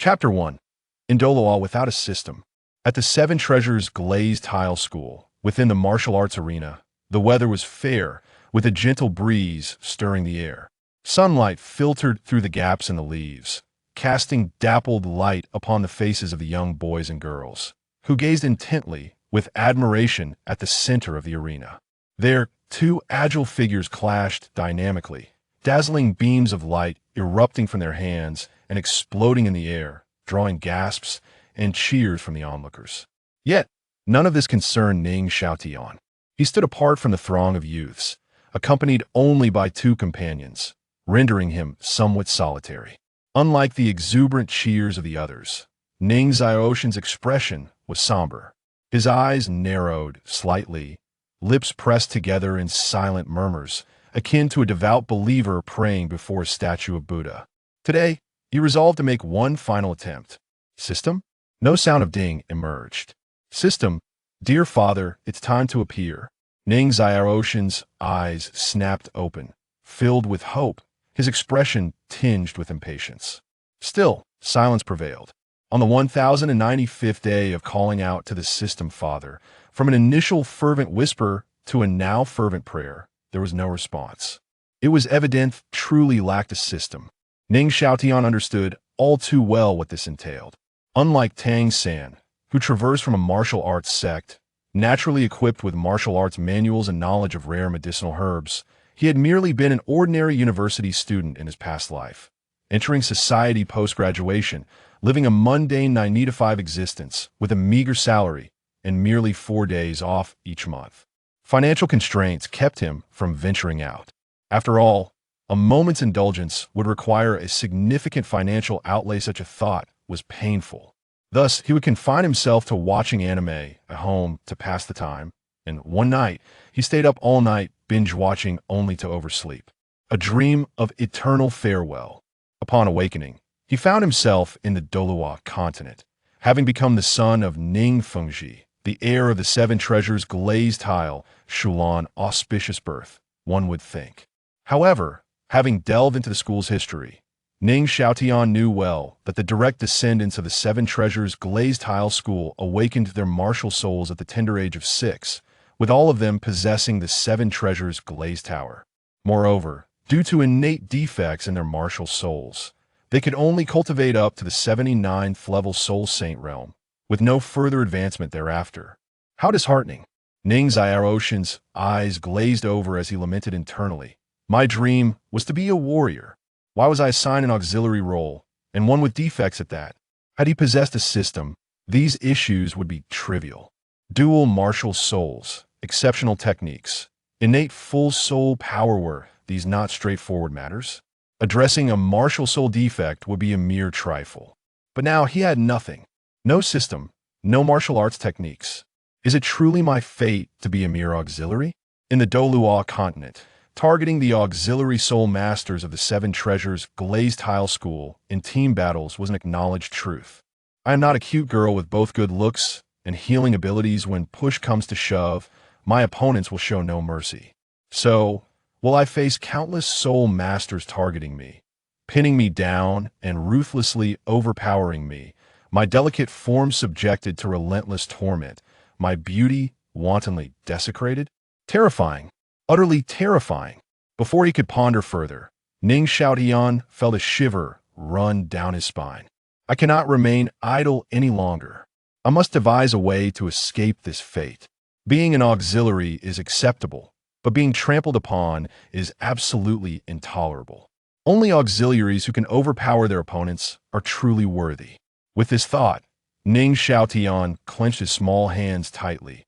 Chapter 1. In Douluo without a system. At the Seven Treasures Glazed Tile School, within the martial arts arena, the weather was fair, with a gentle breeze stirring the air. Sunlight filtered through the gaps in the leaves, casting dappled light upon the faces of the young boys and girls, who gazed intently, with admiration, at the center of the arena. There, two agile figures clashed dynamically, dazzling beams of light erupting from their hands and exploding in the air, drawing gasps and cheers from the onlookers. Yet, none of this concerned Ning Xiaotian. He stood apart from the throng of youths, accompanied only by two companions, rendering him somewhat solitary. Unlike the exuberant cheers of the others, Ning Xiaotian's expression was somber. His eyes narrowed slightly, lips pressed together in silent murmurs, akin to a devout believer praying before a statue of Buddha. Today, he resolved to make one final attempt. System? No sound of ding emerged. System, dear father, it's time to appear. Ning Xiaotian's eyes snapped open, filled with hope, his expression tinged with impatience. Still, silence prevailed. On the 1095th day of calling out to the system father, from an initial fervent whisper to a now fervent prayer, there was no response. It was evident truly lacked a system. Ning Xiaotian understood all too well what this entailed. Unlike Tang San, who traversed from a martial arts sect, naturally equipped with martial arts manuals and knowledge of rare medicinal herbs, he had merely been an ordinary university student in his past life, entering society post-graduation, living a mundane 9-to-5 existence with a meager salary and merely 4 days off each month. Financial constraints kept him from venturing out. After all, a moment's indulgence would require a significant financial outlay. Such a thought was painful. Thus, he would confine himself to watching anime at home to pass the time, and one night, he stayed up all night binge-watching only to oversleep. A dream of eternal farewell. Upon awakening, he found himself in the Douluo Continent, having become the son of Ning Fengzhi, the heir of the Seven Treasures Glazed Tile, Shulan auspicious birth, one would think. However, having delved into the school's history, Ning Xiaotian knew well that the direct descendants of the Seven Treasures Glazed Tile School awakened their martial souls at the tender age of 6, with all of them possessing the Seven Treasures Glazed Tower. Moreover, due to innate defects in their martial souls, they could only cultivate up to the 79th level Soul Saint realm, with no further advancement thereafter. How disheartening! Ning Xiaotian's eyes glazed over as he lamented internally. My dream was to be a warrior. Why was I assigned an auxiliary role, and one with defects at that? Had he possessed a system, these issues would be trivial. Dual martial souls, exceptional techniques, innate full soul power were these not straightforward matters? Addressing a martial soul defect would be a mere trifle. But now he had nothing. No system, no martial arts techniques. Is it truly my fate to be a mere auxiliary? In the Douluo Continent, targeting the auxiliary soul masters of the Seven Treasures Glazed Tile School in team battles was an acknowledged truth. I am not a cute girl with both good looks and healing abilities. When push comes to shove, my opponents will show no mercy. So, will I face countless soul masters targeting me, pinning me down and ruthlessly overpowering me, my delicate form subjected to relentless torment, my beauty wantonly desecrated? Terrifying. Utterly terrifying. Before he could ponder further, Ning Xiaotian felt a shiver run down his spine. I cannot remain idle any longer. I must devise a way to escape this fate. Being an auxiliary is acceptable, but being trampled upon is absolutely intolerable. Only auxiliaries who can overpower their opponents are truly worthy. With this thought, Ning Xiaotian clenched his small hands tightly,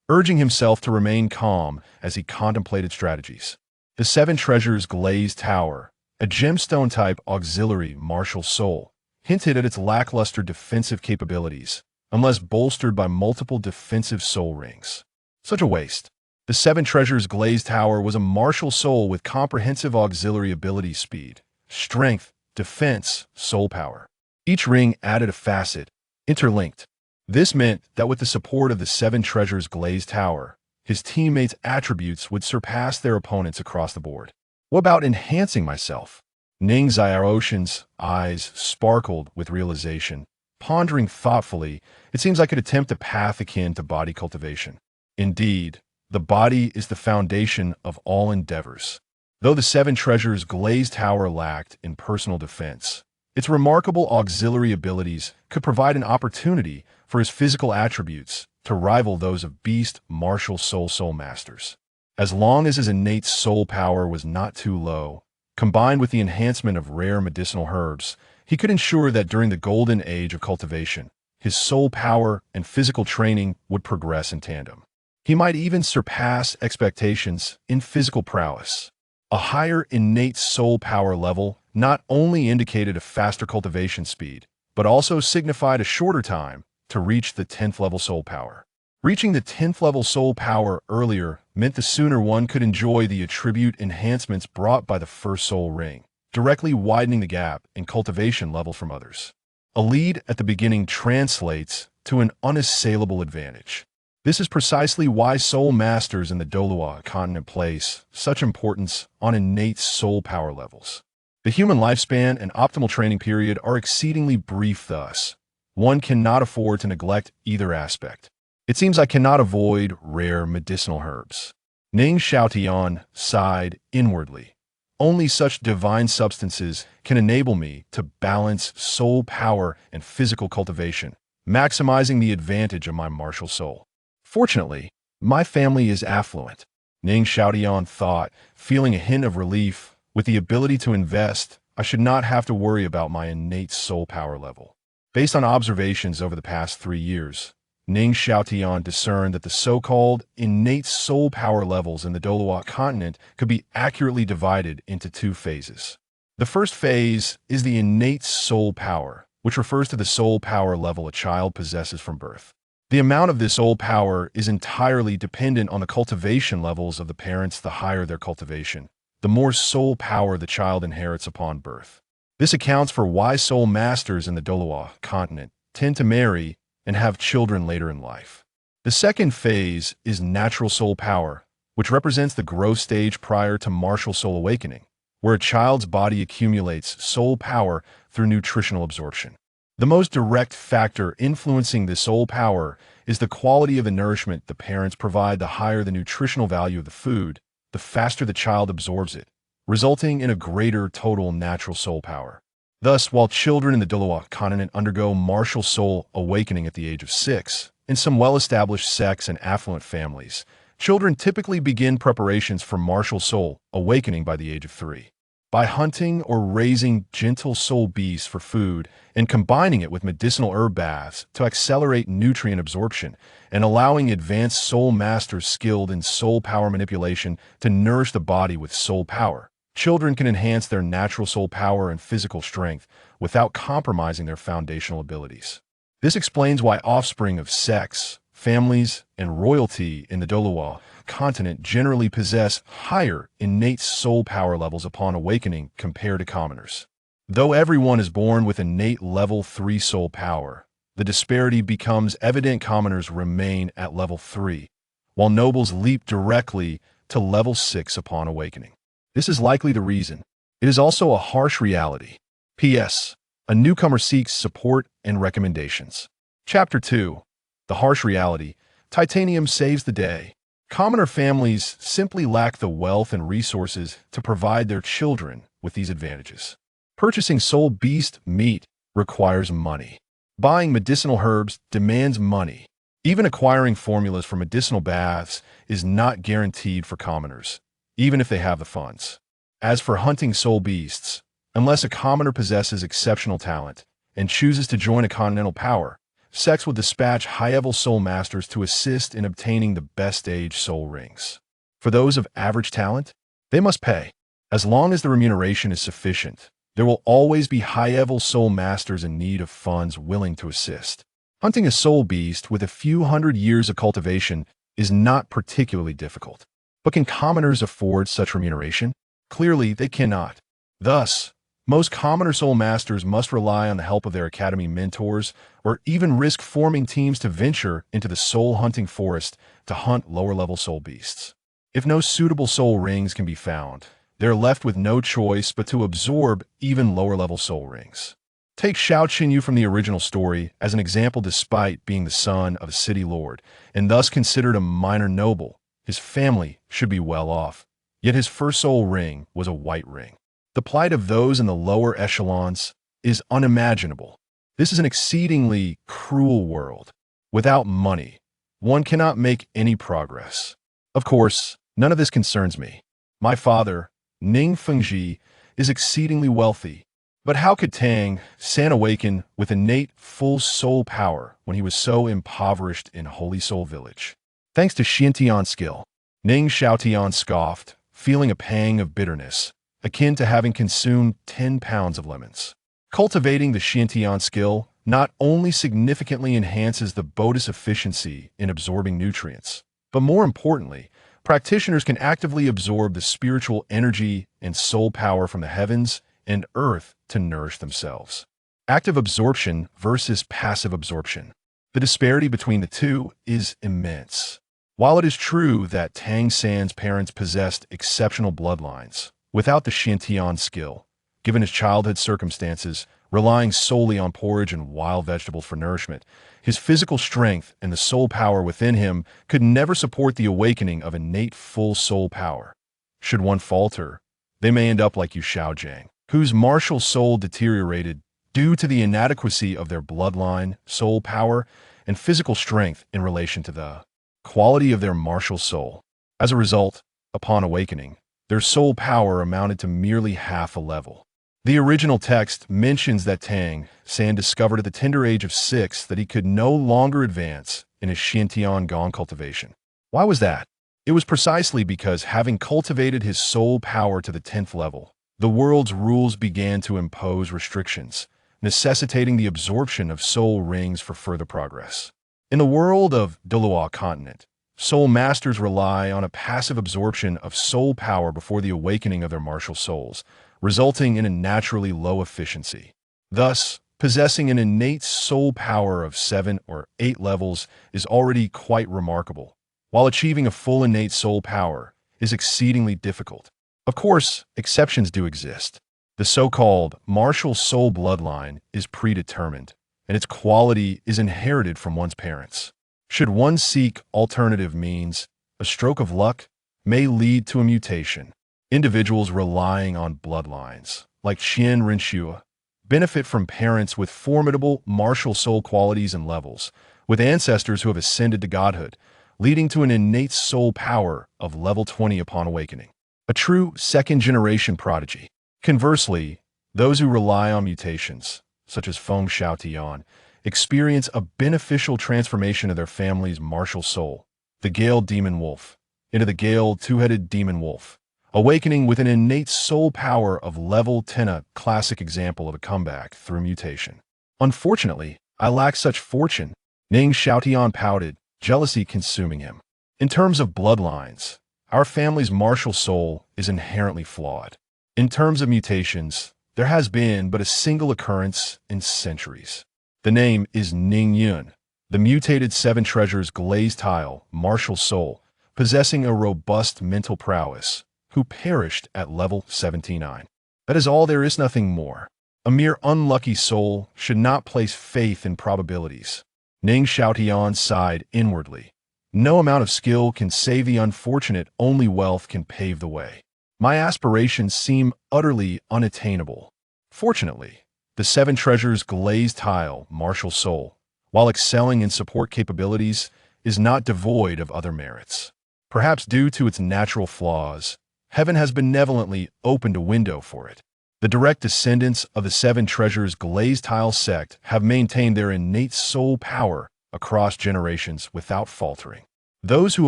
urging himself to remain calm as he contemplated strategies. The Seven Treasures Glazed Tower, a gemstone-type auxiliary martial soul, hinted at its lackluster defensive capabilities, unless bolstered by multiple defensive soul rings. Such a waste. The Seven Treasures Glazed Tower was a martial soul with comprehensive auxiliary ability speed, strength, defense, soul power. Each ring added a facet, interlinked. This meant that with the support of the Seven Treasures Glazed Tower, his teammates' attributes would surpass their opponents across the board. What about enhancing myself? Ning Xiaotian's eyes sparkled with realization. Pondering thoughtfully, it seems I could attempt a path akin to body cultivation. Indeed, the body is the foundation of all endeavors. Though the Seven Treasures Glazed Tile lacked in personal defense, its remarkable auxiliary abilities could provide an opportunity for his physical attributes to rival those of beast martial soul masters. As long as his innate soul power was not too low, combined with the enhancement of rare medicinal herbs, he could ensure that during the golden age of cultivation, his soul power and physical training would progress in tandem. He might even surpass expectations in physical prowess. A higher innate soul power level not only indicated a faster cultivation speed, but also signified a shorter time to reach the 10th level soul power. Reaching the 10th level soul power earlier meant the sooner one could enjoy the attribute enhancements brought by the first soul ring, directly widening the gap in cultivation level from others. A lead at the beginning translates to an unassailable advantage. This is precisely why soul masters in the Douluo Continent place such importance on innate soul power levels. The human lifespan and optimal training period are exceedingly brief thus. One cannot afford to neglect either aspect. It seems I cannot avoid rare medicinal herbs. Ning Xiaotian sighed inwardly. Only such divine substances can enable me to balance soul power and physical cultivation, maximizing the advantage of my martial soul. Fortunately, my family is affluent, Ning Xiaotian thought, feeling a hint of relief. With the ability to invest, I should not have to worry about my innate soul power level. Based on observations over the past 3 years, Ning Xiaotian discerned that the so-called innate soul power levels in the Douluo Continent could be accurately divided into 2 phases. The first phase is the innate soul power, which refers to the soul power level a child possesses from birth. The amount of this soul power is entirely dependent on the cultivation levels of the parents. The higher their cultivation, the more soul power the child inherits upon birth. This accounts for why soul masters in the Douluo Continent tend to marry and have children later in life. The second phase is natural soul power, which represents the growth stage prior to martial soul awakening, where a child's body accumulates soul power through nutritional absorption. The most direct factor influencing this soul power is the quality of the nourishment the parents provide. The higher the nutritional value of the food, the faster the child absorbs it, resulting in a greater total natural soul power. Thus, while children in the Douluo Continent undergo martial soul awakening at the age of 6, in some well-established sects and affluent families, children typically begin preparations for martial soul awakening by the age of 3. By hunting or raising gentle soul beasts for food and combining it with medicinal herb baths to accelerate nutrient absorption and allowing advanced soul masters skilled in soul power manipulation to nourish the body with soul power, children can enhance their natural soul power and physical strength without compromising their foundational abilities. This explains why offspring of sects, families, and royalty in the Douluo Continent generally possess higher innate soul power levels upon awakening compared to commoners. Though everyone is born with innate level 3 soul power, the disparity becomes evident. Commoners remain at level 3, while nobles leap directly to level 6 upon awakening. This is likely the reason. It is also a harsh reality. P.S. A newcomer seeks support and recommendations. Chapter 2. The harsh reality. Titanium saves the day. Commoner families simply lack the wealth and resources to provide their children with these advantages. Purchasing soul beast meat requires money. Buying medicinal herbs demands money. Even acquiring formulas for medicinal baths is not guaranteed for commoners, even if they have the funds. As for hunting soul beasts, unless a commoner possesses exceptional talent and chooses to join a continental power, sects will dispatch high-level soul masters to assist in obtaining the best stage soul rings. For those of average talent, they must pay. As long as the remuneration is sufficient, there will always be high-level soul masters in need of funds willing to assist. Hunting a soul beast with a few hundred years of cultivation is not particularly difficult. But can commoners afford such remuneration? Clearly, they cannot. Thus, most commoner soul masters must rely on the help of their academy mentors or even risk forming teams to venture into the soul hunting forest to hunt lower-level soul beasts. If no suitable soul rings can be found, they're left with no choice but to absorb even lower-level soul rings. Take Xiaotian Yu from the original story as an example. Despite being the son of a city lord, and thus considered a minor noble, his family should be well off. Yet his first soul ring was a white ring. The plight of those in the lower echelons is unimaginable. This is an exceedingly cruel world. Without money, one cannot make any progress. Of course, none of this concerns me. My father, Ning Fengzhi, is exceedingly wealthy. But how could Tang San awaken with innate full soul power when he was so impoverished in Holy Soul Village? Thanks to Xuantian Skill, Ning Xiaotian scoffed, feeling a pang of bitterness, akin to having consumed 10 pounds of lemons. Cultivating the Xuantian Skill not only significantly enhances the Bo's efficiency in absorbing nutrients, but more importantly, practitioners can actively absorb the spiritual energy and soul power from the heavens and earth to nourish themselves. Active absorption versus passive absorption. The disparity between the two is immense. While it is true that Tang San's parents possessed exceptional bloodlines, without the Xuantian Skill, given his childhood circumstances, relying solely on porridge and wild vegetables for nourishment, his physical strength and the soul power within him could never support the awakening of innate full soul power. Should one falter, they may end up like Yu Xiaojiang, whose martial soul deteriorated due to the inadequacy of their bloodline, soul power, and physical strength in relation to the quality of their martial soul. As a result, upon awakening, their soul power amounted to merely half a level. The original text mentions that Tang San discovered at the tender age of 6 that he could no longer advance in his Xuantian Gong cultivation. Why was that? It was precisely because, having cultivated his soul power to the 10th level, the world's rules began to impose restrictions, necessitating the absorption of soul rings for further progress. In the world of Douluo Continent, soul masters rely on a passive absorption of soul power before the awakening of their martial souls, resulting in a naturally low efficiency. Thus, possessing an innate soul power of 7 or 8 levels is already quite remarkable, while achieving a full innate soul power is exceedingly difficult. Of course, exceptions do exist. The so-called martial soul bloodline is predetermined, and its quality is inherited from one's parents. Should one seek alternative means, a stroke of luck may lead to a mutation. Individuals relying on bloodlines, like Qian Renxue, benefit from parents with formidable martial soul qualities and levels, with ancestors who have ascended to godhood, leading to an innate soul power of level 20 upon awakening. A true second-generation prodigy. Conversely, those who rely on mutations, such as Feng Xiaotian, experience a beneficial transformation of their family's martial soul, the Gale Demon Wolf, into the Gale Two-Headed Demon Wolf, awakening with an innate soul power of level 10, a classic example of a comeback through mutation. Unfortunately, I lack such fortune. Ning Xiaotian pouted, jealousy consuming him. In terms of bloodlines, our family's martial soul is inherently flawed. In terms of mutations, there has been but a single occurrence in centuries. The name is Ning Yun, the mutated Seven Treasures Glazed Tile, martial soul, possessing a robust mental prowess, who perished at level 79. That is all, there is nothing more. A mere unlucky soul should not place faith in probabilities. Ning Xiaotian sighed inwardly. No amount of skill can save the unfortunate, only wealth can pave the way. My aspirations seem utterly unattainable. Fortunately, the Seven Treasures Glazed Tile, martial soul, while excelling in support capabilities, is not devoid of other merits. Perhaps due to its natural flaws, heaven has benevolently opened a window for it. The direct descendants of the Seven Treasures Glazed Tile sect have maintained their innate soul power across generations without faltering. Those who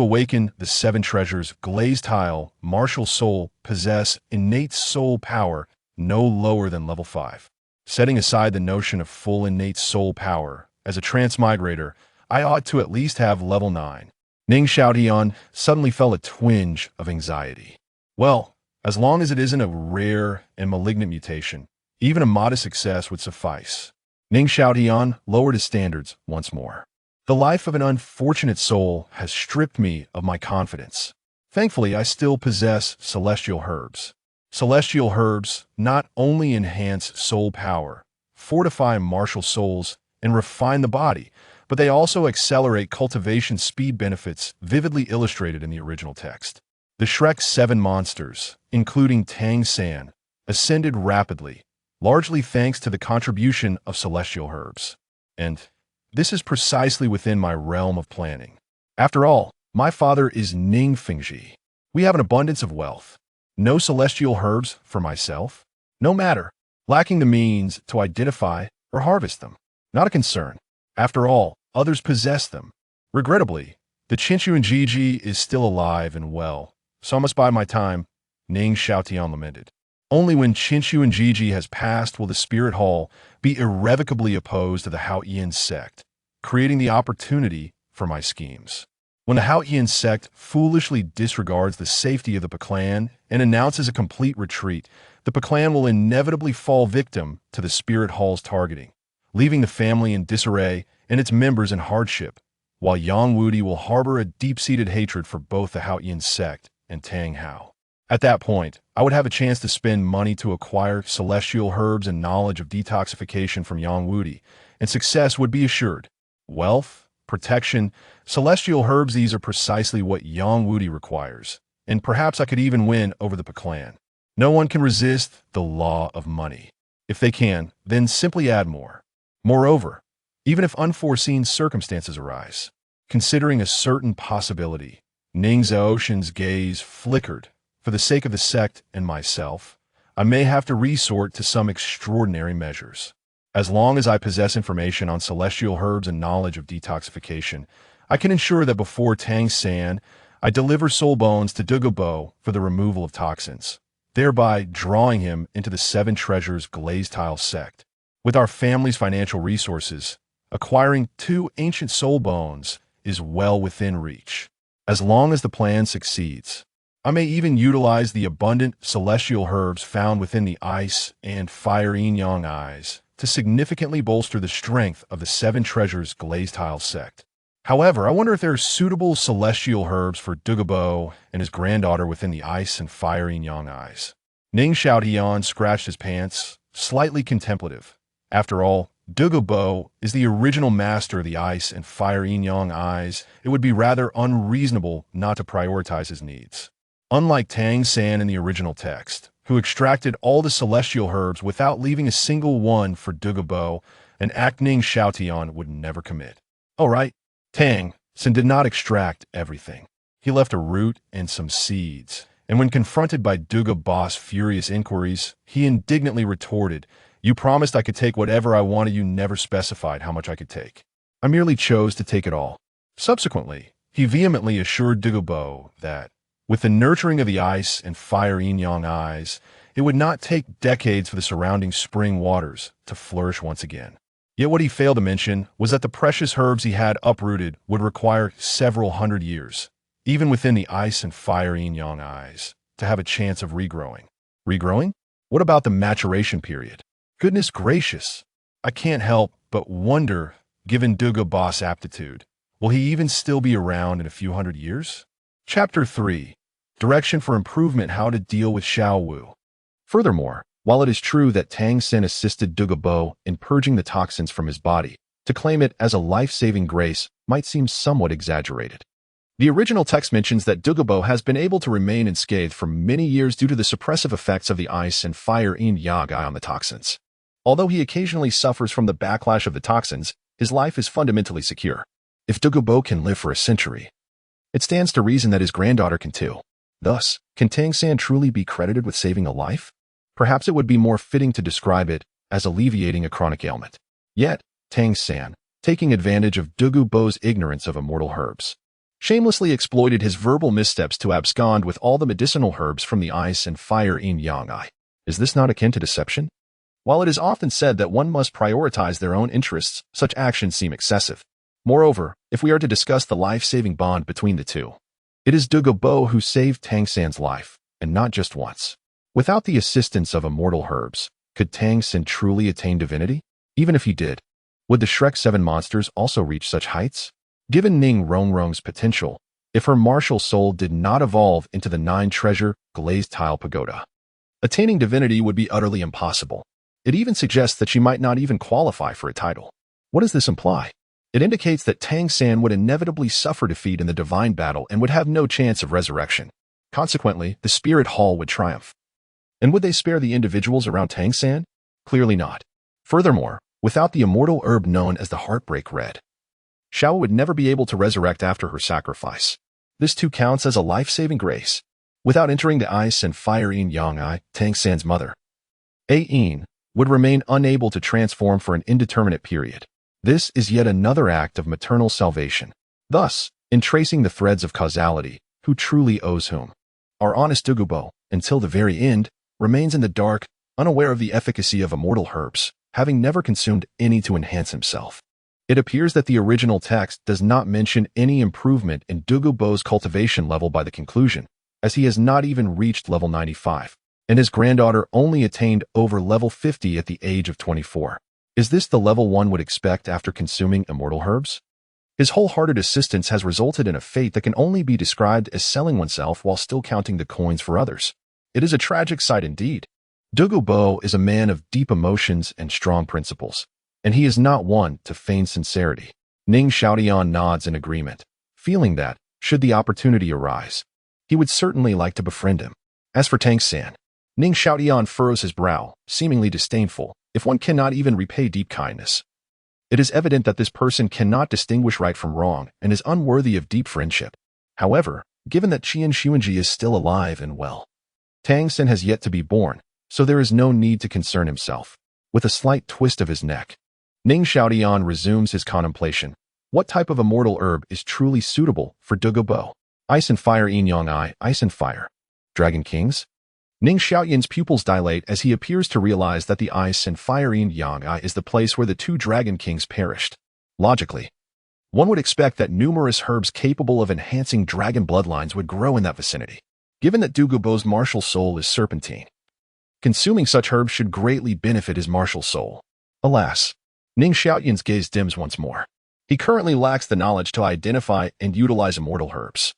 awaken the Seven Treasures Glazed Tile, martial soul, possess innate soul power no lower than level 5. Setting aside the notion of full innate soul power, as a transmigrator, I ought to at least have level 9. Ning Xiaotian suddenly felt a twinge of anxiety. Well, as long as it isn't a rare and malignant mutation, even a modest success would suffice. Ning Xiaotian lowered his standards once more. The life of an unfortunate soul has stripped me of my confidence. Thankfully, I still possess celestial herbs. Celestial herbs not only enhance soul power, fortify martial souls, and refine the body, but they also accelerate cultivation speed benefits vividly illustrated in the original text. The Shrek's 7 monsters, including Tang San, ascended rapidly, largely thanks to the contribution of celestial herbs. And this is precisely within my realm of planning. After all, my father is Ning Fengzhi. We have an abundance of wealth. No celestial herbs for myself? No matter, lacking the means to identify or harvest them. Not a concern. After all, others possess them. Regrettably, the Chenxin is still alive and well, so I must bide my time, Ning Xiaotian lamented. Only when Chenxin has passed will the Spirit Hall be irrevocably opposed to the Houtian sect, creating the opportunity for my schemes. When the Houtian sect foolishly disregards the safety of the Peclan and announces a complete retreat, the Peclan will inevitably fall victim to the Spirit Hall's targeting, leaving the family in disarray and its members in hardship, while Yang Wudi will harbor a deep-seated hatred for both the Houtian sect and Tang Hao. At that point, I would have a chance to spend money to acquire celestial herbs and knowledge of detoxification from Yang Wudi, and success would be assured. Wealth, protection, celestial herbs, these are precisely what Yang Wudi requires, and perhaps I could even win over the Peclan. No one can resist the law of money. If they can, then simply add more. Moreover, even if unforeseen circumstances arise, considering a certain possibility, Ning Xiaotian's gaze flickered. For the sake of the sect and myself, I may have to resort to some extraordinary measures. As long as I possess information on celestial herbs and knowledge of detoxification, I can ensure that before Tang San, I deliver soul bones to Dugu Bo for the removal of toxins, thereby drawing him into the Seven Treasures Glazed Tile sect. With our family's financial resources, acquiring 2 ancient soul bones is well within reach. As long as the plan succeeds, I may even utilize the abundant celestial herbs found within the ice and fire yin-yang eyes to significantly bolster the strength of the Seven Treasures Glazed Tile sect. However, I wonder if there are suitable celestial herbs for Dugu Bo and his granddaughter within the ice and fire yin-yang eyes. Ning Xiaotian scratched his pants, slightly contemplative. After all, Dugu Bo is the original master of the ice and fire yin-yang eyes. It would be rather unreasonable not to prioritize his needs. Unlike Tang San in the original text, who extracted all the celestial herbs without leaving a single one for Dugu Bo, an act Ning Xiaotian would never commit. All right, Tang San did not extract everything. He left a root and some seeds, and when confronted by Dugu Bo's furious inquiries, he indignantly retorted, "You promised I could take whatever I wanted. You never specified how much I could take. I merely chose to take it all." Subsequently, he vehemently assured Dugu Bo that, with the nurturing of the ice and fire yin-yang eyes, it would not take decades for the surrounding spring waters to flourish once again. Yet what he failed to mention was that the precious herbs he had uprooted would require several hundred years, even within the ice and fire yin-yang eyes, to have a chance of regrowing. Regrowing? What about the maturation period? Goodness gracious! I can't help but wonder, given Dugu Bo's aptitude, will he even still be around in a few hundred years? Chapter 3. Direction for improvement: how to deal with Xiao Wu. Furthermore, while it is true that Tang San assisted Dugu Bo in purging the toxins from his body, to claim it as a life-saving grace might seem somewhat exaggerated. The original text mentions that Dugu Bo has been able to remain unscathed for many years due to the suppressive effects of the ice and fire yin-yang on the toxins. Although he occasionally suffers from the backlash of the toxins, his life is fundamentally secure. If Dugu Bo can live for a century, it stands to reason that his granddaughter can too. Thus, can Tang San truly be credited with saving a life? Perhaps it would be more fitting to describe it as alleviating a chronic ailment. Yet, Tang San, taking advantage of Dugu Bo's ignorance of immortal herbs, shamelessly exploited his verbal missteps to abscond with all the medicinal herbs from the ice and fire yin-yang eye. Is this not akin to deception? While it is often said that one must prioritize their own interests, such actions seem excessive. Moreover, if we are to discuss the life-saving bond between the two, it is Dugu Bo who saved Tang San's life, and not just once. Without the assistance of immortal herbs, could Tang San truly attain divinity? Even if he did, would the Shrek 7 monsters also reach such heights? Given Ning Rongrong's potential, if her martial soul did not evolve into the 9 treasure glazed tile pagoda, Attaining divinity would be utterly impossible. It even suggests that she might not even qualify for a title. What does this imply? It indicates that Tang San would inevitably suffer defeat in the divine battle and would have no chance of resurrection. Consequently, the spirit hall would triumph. And would they spare the individuals around Tang San? Clearly not. Furthermore, without the immortal herb known as the Heartbreak Red, Xiao would never be able to resurrect after her sacrifice. This too counts as a life-saving grace. Without entering the ice and fire Yin Yang, Tang San's mother, Yin, would remain unable to transform for an indeterminate period. This is yet another act of maternal salvation. Thus, in tracing the threads of causality, who truly owes whom? Our honest Dugu Bo, until the very end, remains in the dark, unaware of the efficacy of immortal herbs, having never consumed any to enhance himself. It appears that the original text does not mention any improvement in Dugu Bo's cultivation level by the conclusion, as he has not even reached level 95, and his granddaughter only attained over level 50 at the age of 24. Is this the level one would expect after consuming immortal herbs? His wholehearted assistance has resulted in a fate that can only be described as selling oneself while still counting the coins for others. It is a tragic sight indeed. Dugu Bo is a man of deep emotions and strong principles, and he is not one to feign sincerity. Ning Xiaotian nods in agreement, feeling that, should the opportunity arise, he would certainly like to befriend him. As for Tang San, Ning Xiaotian furrows his brow, seemingly disdainful, if one cannot even repay deep kindness. It is evident that this person cannot distinguish right from wrong and is unworthy of deep friendship. However, given that Qian Renxue is still alive and well, Tang San has yet to be born, so there is no need to concern himself. With a slight twist of his neck, Ning Xiaotian resumes his contemplation. What type of immortal herb is truly suitable for Dugu Bo? Ice and fire Yin Yang, ice and fire. Dragon Kings? Ning Xiaotian's pupils dilate as he appears to realize that the ice and fire Yin Yang is the place where the two Dragon Kings perished. Logically, one would expect that numerous herbs capable of enhancing dragon bloodlines would grow in that vicinity, given that Dugu Bo's martial soul is serpentine. Consuming such herbs should greatly benefit his martial soul. Alas, Ning Xiaotian's gaze dims once more. He currently lacks the knowledge to identify and utilize immortal herbs,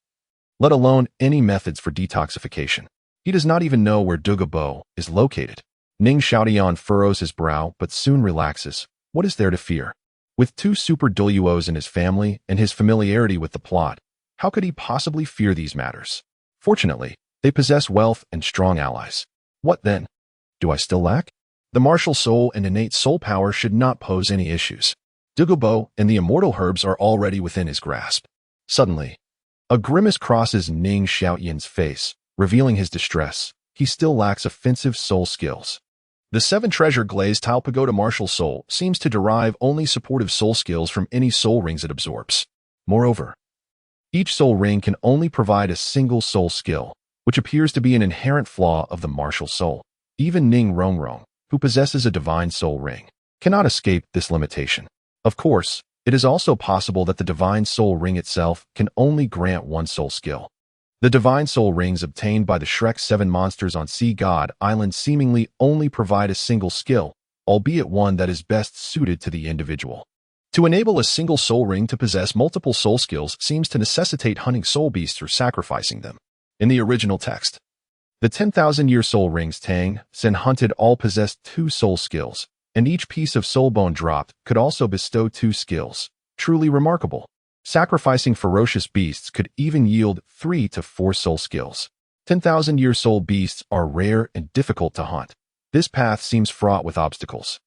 let alone any methods for detoxification. He does not even know where Dugu Bo is located. Ning Xiaotian furrows his brow but soon relaxes. What is there to fear? With two super Douluos in his family and his familiarity with the plot, how could he possibly fear these matters? Fortunately, they possess wealth and strong allies. What then? Do I still lack? The martial soul and innate soul power should not pose any issues. Dugu Bo and the immortal herbs are already within his grasp. Suddenly, a grimace crosses Ning Xiaotian's face, revealing his distress. He still lacks offensive soul skills. The Seven Treasure Glazed Tile Pagoda Martial Soul seems to derive only supportive soul skills from any soul rings it absorbs. Moreover, each soul ring can only provide a single soul skill, which appears to be an inherent flaw of the martial soul. Even Ning Rongrong, who possesses a divine soul ring, cannot escape this limitation. Of course, it is also possible that the divine soul ring itself can only grant one soul skill. The divine soul rings obtained by the Shrek 7 monsters on Sea God Island seemingly only provide a single skill, albeit one that is best suited to the individual. To enable a single soul ring to possess multiple soul skills seems to necessitate hunting soul beasts or sacrificing them. In the original text, the 10,000-year soul rings Tang San hunted all possessed 2 soul skills, and each piece of soul bone dropped could also bestow 2 skills. Truly remarkable. Sacrificing ferocious beasts could even yield 3 to 4 soul skills. 10,000-year soul beasts are rare and difficult to hunt. This path seems fraught with obstacles.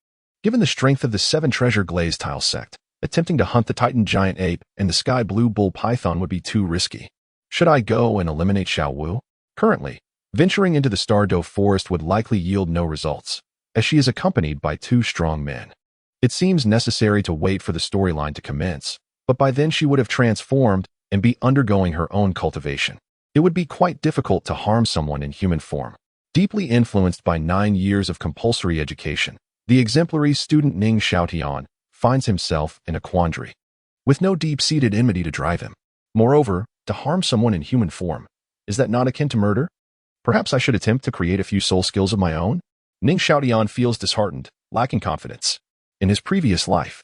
Given the strength of the Seven Treasure Glazed Tile sect, attempting to hunt the Titan Giant Ape and the Sky Blue Bull Python would be too risky. Should I go and eliminate Xiao Wu? Currently, venturing into the Stardoe Forest would likely yield no results, as she is accompanied by 2 strong men. It seems necessary to wait for the storyline to commence, but by then she would have transformed and be undergoing her own cultivation. It would be quite difficult to harm someone in human form. Deeply influenced by 9 years of compulsory education, the exemplary student Ning Xiaotian finds himself in a quandary, with no deep-seated enmity to drive him. Moreover, to harm someone in human form, is that not akin to murder? Perhaps I should attempt to create a few soul skills of my own? Ning Xiaotian feels disheartened, lacking confidence. In his previous life,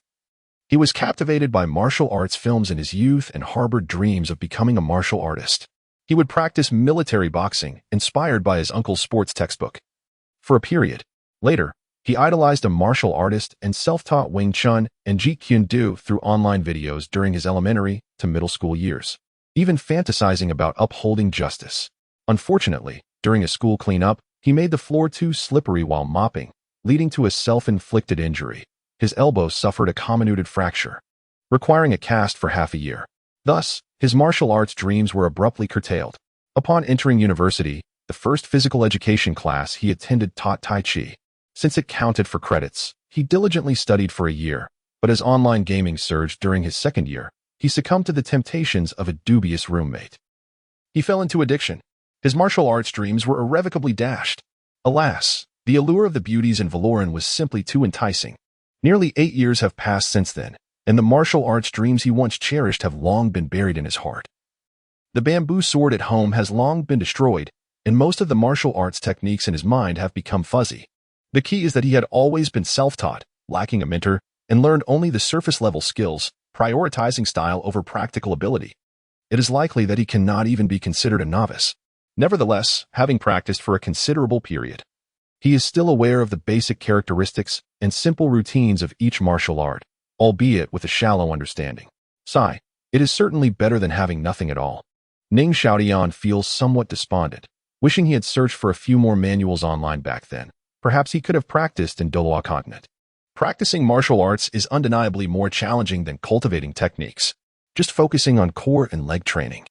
he was captivated by martial arts films in his youth and harbored dreams of becoming a martial artist. He would practice military boxing, inspired by his uncle's sports textbook. for a period. Later, he idolized a martial artist and self-taught Wing Chun and Jeet Kune Do through online videos during his elementary to middle school years, even fantasizing about upholding justice. Unfortunately, during a school cleanup, he made the floor too slippery while mopping, leading to a self-inflicted injury. His elbow suffered a comminuted fracture, requiring a cast for half a year. Thus, his martial arts dreams were abruptly curtailed. Upon entering university, the first physical education class he attended taught Tai Chi. Since it counted for credits, he diligently studied for a year, but as online gaming surged during his second year, he succumbed to the temptations of a dubious roommate. He fell into addiction. His martial arts dreams were irrevocably dashed. Alas, the allure of the beauties in Valoran was simply too enticing. Nearly 8 years have passed since then, and the martial arts dreams he once cherished have long been buried in his heart. The bamboo sword at home has long been destroyed, and most of the martial arts techniques in his mind have become fuzzy. The key is that he had always been self-taught, lacking a mentor, and learned only the surface-level skills, prioritizing style over practical ability. It is likely that he cannot even be considered a novice. Nevertheless, having practiced for a considerable period, he is still aware of the basic characteristics and simple routines of each martial art, albeit with a shallow understanding. Sigh, it is certainly better than having nothing at all. Ning Xiaotian feels somewhat despondent, wishing he had searched for a few more manuals online back then. Perhaps he could have practiced in Douluo Continent. Practicing martial arts is undeniably more challenging than cultivating techniques, just focusing on core and leg training.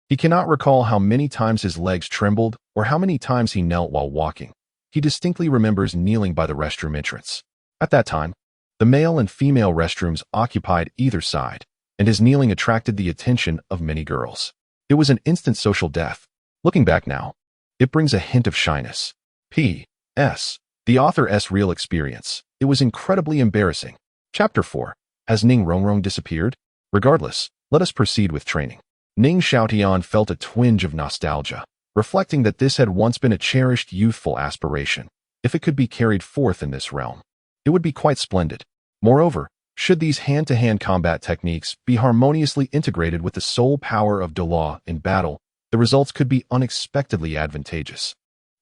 He cannot recall how many times his legs trembled or how many times he knelt while walking. He distinctly remembers kneeling by the restroom entrance. At that time, the male and female restrooms occupied either side, and his kneeling attracted the attention of many girls. It was an instant social death. Looking back now, it brings a hint of shyness. P.S. The author's real experience. It was incredibly embarrassing. Chapter 4. Has Ning Rongrong disappeared? Regardless, let us proceed with training. Ning Xiaotian felt a twinge of nostalgia, reflecting that this had once been a cherished youthful aspiration. If it could be carried forth in this realm, it would be quite splendid. Moreover, should these hand-to-hand combat techniques be harmoniously integrated with the soul power of Douluo in battle, the results could be unexpectedly advantageous.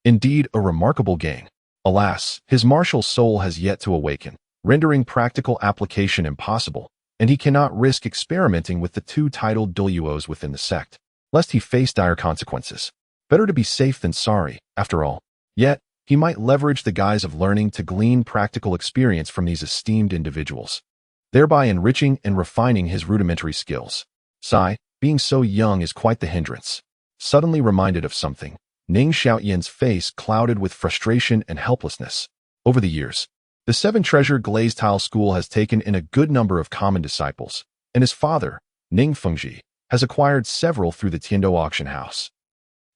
Indeed, a remarkable gain. Alas, his martial soul has yet to awaken, rendering practical application impossible, and he cannot risk experimenting with the two titled Douluos within the sect, lest he face dire consequences. Better to be safe than sorry, after all. Yet, he might leverage the guise of learning to glean practical experience from these esteemed individuals, thereby enriching and refining his rudimentary skills. Sigh, being so young is quite the hindrance. Suddenly reminded of something, Ning Xiaotian's face clouded with frustration and helplessness. Over the years, the Seven Treasure Glazed Tile school has taken in a good number of common disciples, and his father, Ning Fengzhi, has acquired several through the Tiandou auction house.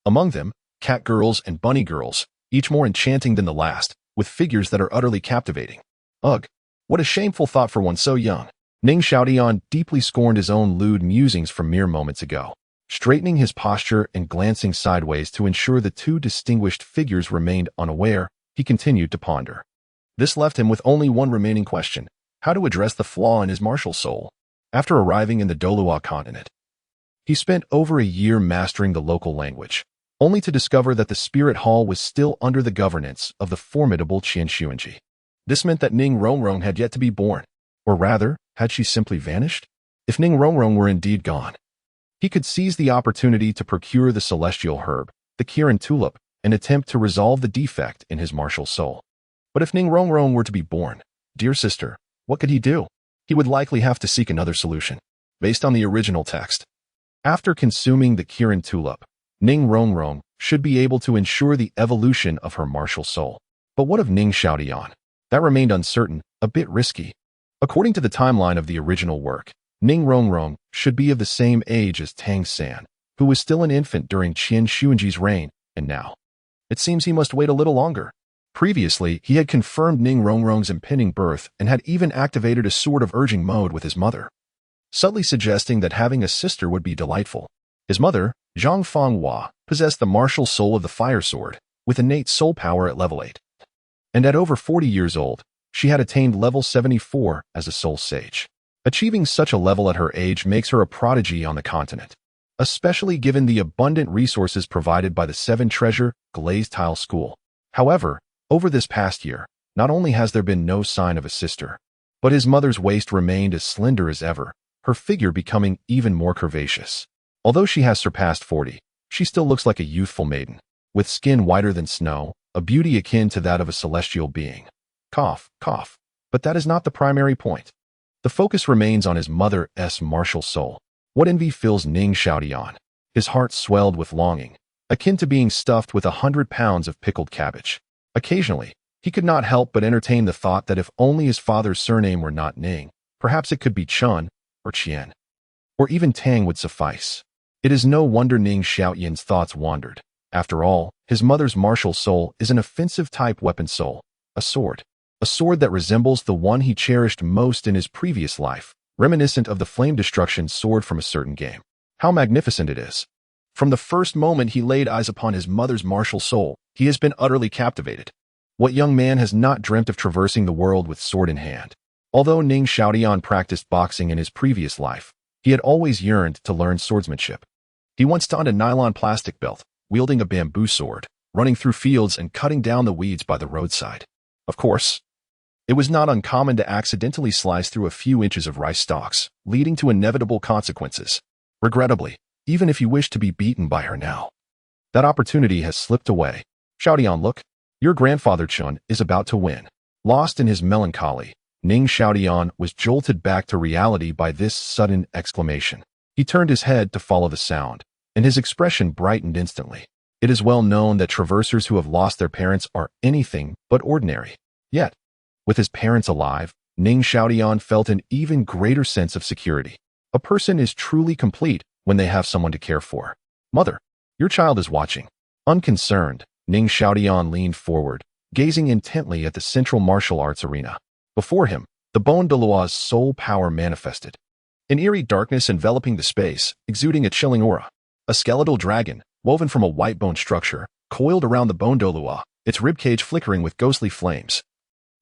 Among them, cat girls and bunny girls, each more enchanting than the last, with figures that are utterly captivating. Ugh, what a shameful thought for one so young. Ning Xiaotian deeply scorned his own lewd musings from mere moments ago. Straightening his posture and glancing sideways to ensure the two distinguished figures remained unaware, he continued to ponder. This left him with only one remaining question: how to address the flaw in his martial soul. After arriving in the Douluo Continent, he spent over a year mastering the local language, only to discover that the spirit hall was still under the governance of the formidable Qian. This meant that Ning Rongrong had yet to be born, or rather, had she simply vanished? If Ning Rongrong were indeed gone, he could seize the opportunity to procure the celestial herb, the Qian tulip, and attempt to resolve the defect in his martial soul. But if Ning Rongrong were to be born, dear sister, what could he do? He would likely have to seek another solution, based on the original text. After consuming the Qian tulip, Ning Rongrong should be able to ensure the evolution of her martial soul. But what of Ning Xiaotian? That remained uncertain, a bit risky. According to the timeline of the original work, Ning Rongrong should be of the same age as Tang San, who was still an infant during Qian Renxue's reign, and now, it seems he must wait a little longer. Previously, he had confirmed Ning Rongrong's impending birth and had even activated a sort of urging mode with his mother, subtly suggesting that having a sister would be delightful. His mother, Zhang Fenghua, possessed the martial soul of the fire sword, with innate soul power at level 8. And at over 40 years old, she had attained level 74 as a soul sage. Achieving such a level at her age makes her a prodigy on the continent, especially given the abundant resources provided by the Seven Treasure Glazed Tile school. However, Over this past year, not only has there been no sign of a sister, but his mother's waist remained as slender as ever, her figure becoming even more curvaceous. Although she has surpassed 40, she still looks like a youthful maiden, with skin whiter than snow, a beauty akin to that of a celestial being. Cough, cough. But that is not the primary point. The focus remains on his mother's martial soul. What envy fills Ning Xiaotian? His heart swelled with longing, akin to being stuffed with 100 pounds of pickled cabbage. Occasionally, he could not help but entertain the thought that if only his father's surname were not Ning, perhaps it could be Chun, or Qian, or even Tang would suffice. It is no wonder Ning Xiaotian's thoughts wandered. After all, his mother's martial soul is an offensive-type weapon soul, a sword that resembles the one he cherished most in his previous life, reminiscent of the flame destruction sword from a certain game. How magnificent it is! From the first moment he laid eyes upon his mother's martial soul, he has been utterly captivated. What young man has not dreamt of traversing the world with sword in hand? Although Ning Xiaotian practiced boxing in his previous life, he had always yearned to learn swordsmanship. He once donned a nylon plastic belt, wielding a bamboo sword, running through fields and cutting down the weeds by the roadside. Of course, it was not uncommon to accidentally slice through a few inches of rice stalks, leading to inevitable consequences. Regrettably, even if you wish to be beaten by her now, that opportunity has slipped away. Xiaotian, look, your grandfather Chun is about to win. Lost in his melancholy, Ning Xiaotian was jolted back to reality by this sudden exclamation. He turned his head to follow the sound, and his expression brightened instantly. It is well known that traversers who have lost their parents are anything but ordinary. Yet, with his parents alive, Ning Xiaotian felt an even greater sense of security. A person is truly complete when they have someone to care for. Mother, your child is watching. Unconcerned, Ning Xiaotian leaned forward, gazing intently at the central martial arts arena. Before him, the bone Douluos' soul power manifested. An eerie darkness enveloping the space, exuding a chilling aura. A skeletal dragon, woven from a white bone structure, coiled around the bone Douluo, its ribcage flickering with ghostly flames.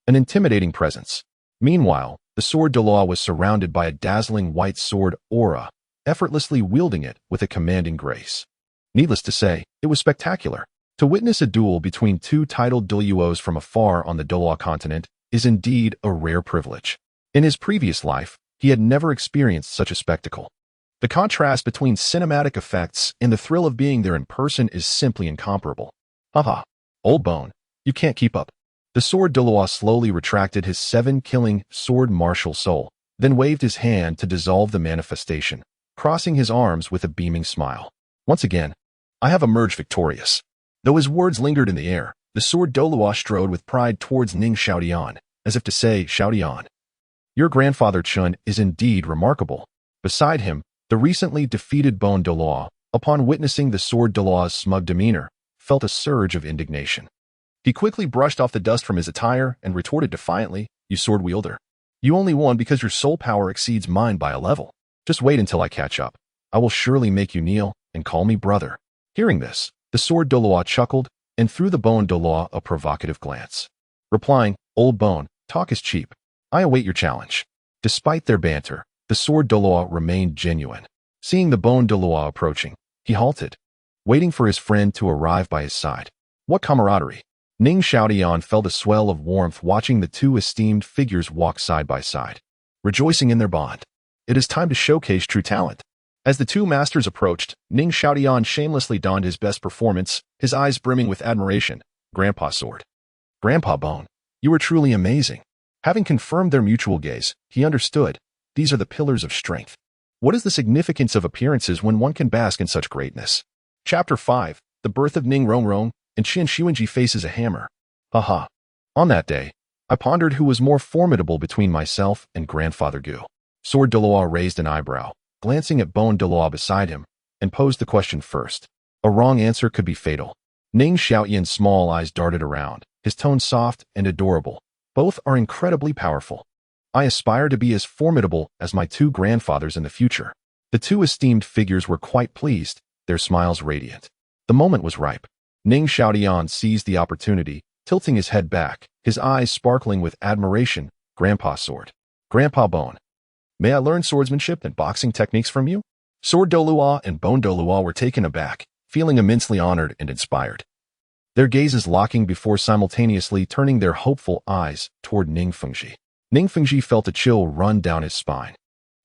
An intimidating presence. Meanwhile, the sword Douluo was surrounded by a dazzling white sword aura, effortlessly wielding it with a commanding grace. Needless to say, it was spectacular. To witness a duel between two titled Douluos from afar on the Douluo Continent is indeed a rare privilege. In his previous life, he had never experienced such a spectacle. The contrast between cinematic effects and the thrill of being there in person is simply incomparable. Haha, old bone, you can't keep up. The sword Douluo slowly retracted his 7-killing sword martial soul, then waved his hand to dissolve the manifestation, crossing his arms with a beaming smile. Once again, I have emerged victorious. Though his words lingered in the air, the sword Douluo strode with pride towards Ning Xiaotian, as if to say, Xiaotian, your grandfather Chun is indeed remarkable. Beside him, the recently defeated bone Douluo, upon witnessing the sword Douluo's smug demeanor, felt a surge of indignation. He quickly brushed off the dust from his attire and retorted defiantly, you sword wielder. You only won because your soul power exceeds mine by a level. Just wait until I catch up. I will surely make you kneel and call me brother. Hearing this, the sword Douluo chuckled and threw the bone Douluo a provocative glance. Replying, old bone, talk is cheap. I await your challenge. Despite their banter, the sword Douluo remained genuine. Seeing the bone Douluo approaching, he halted, waiting for his friend to arrive by his side. What camaraderie! Ning Xiaotian felt a swell of warmth watching the two esteemed figures walk side by side, rejoicing in their bond. It is time to showcase true talent. As the two masters approached, Ning Xiaotian shamelessly donned his best performance, his eyes brimming with admiration. Grandpa sword. Grandpa bone, you are truly amazing. Having confirmed their mutual gaze, he understood. These are the pillars of strength. What is the significance of appearances when one can bask in such greatness? Chapter 5, The Birth of Ning Rongrong, and Qian Renxue faces a hammer. Haha. On that day, I pondered who was more formidable between myself and Grandfather Gu. Sword Douluo raised an eyebrow, glancing at bone Douluo beside him, and posed the question first. A wrong answer could be fatal. Ning Xiaotian's small eyes darted around, his tone soft and adorable. Both are incredibly powerful. I aspire to be as formidable as my two grandfathers in the future. The two esteemed figures were quite pleased, their smiles radiant. The moment was ripe. Ning Xiaotian seized the opportunity, tilting his head back, his eyes sparkling with admiration. Grandpa sword. Grandpa bone. May I learn swordsmanship and boxing techniques from you? Sword Douluo and bone Douluo were taken aback, feeling immensely honored and inspired. their gazes locking before simultaneously turning their hopeful eyes toward Ning Fengzhi. Ning Fengzhi felt a chill run down his spine.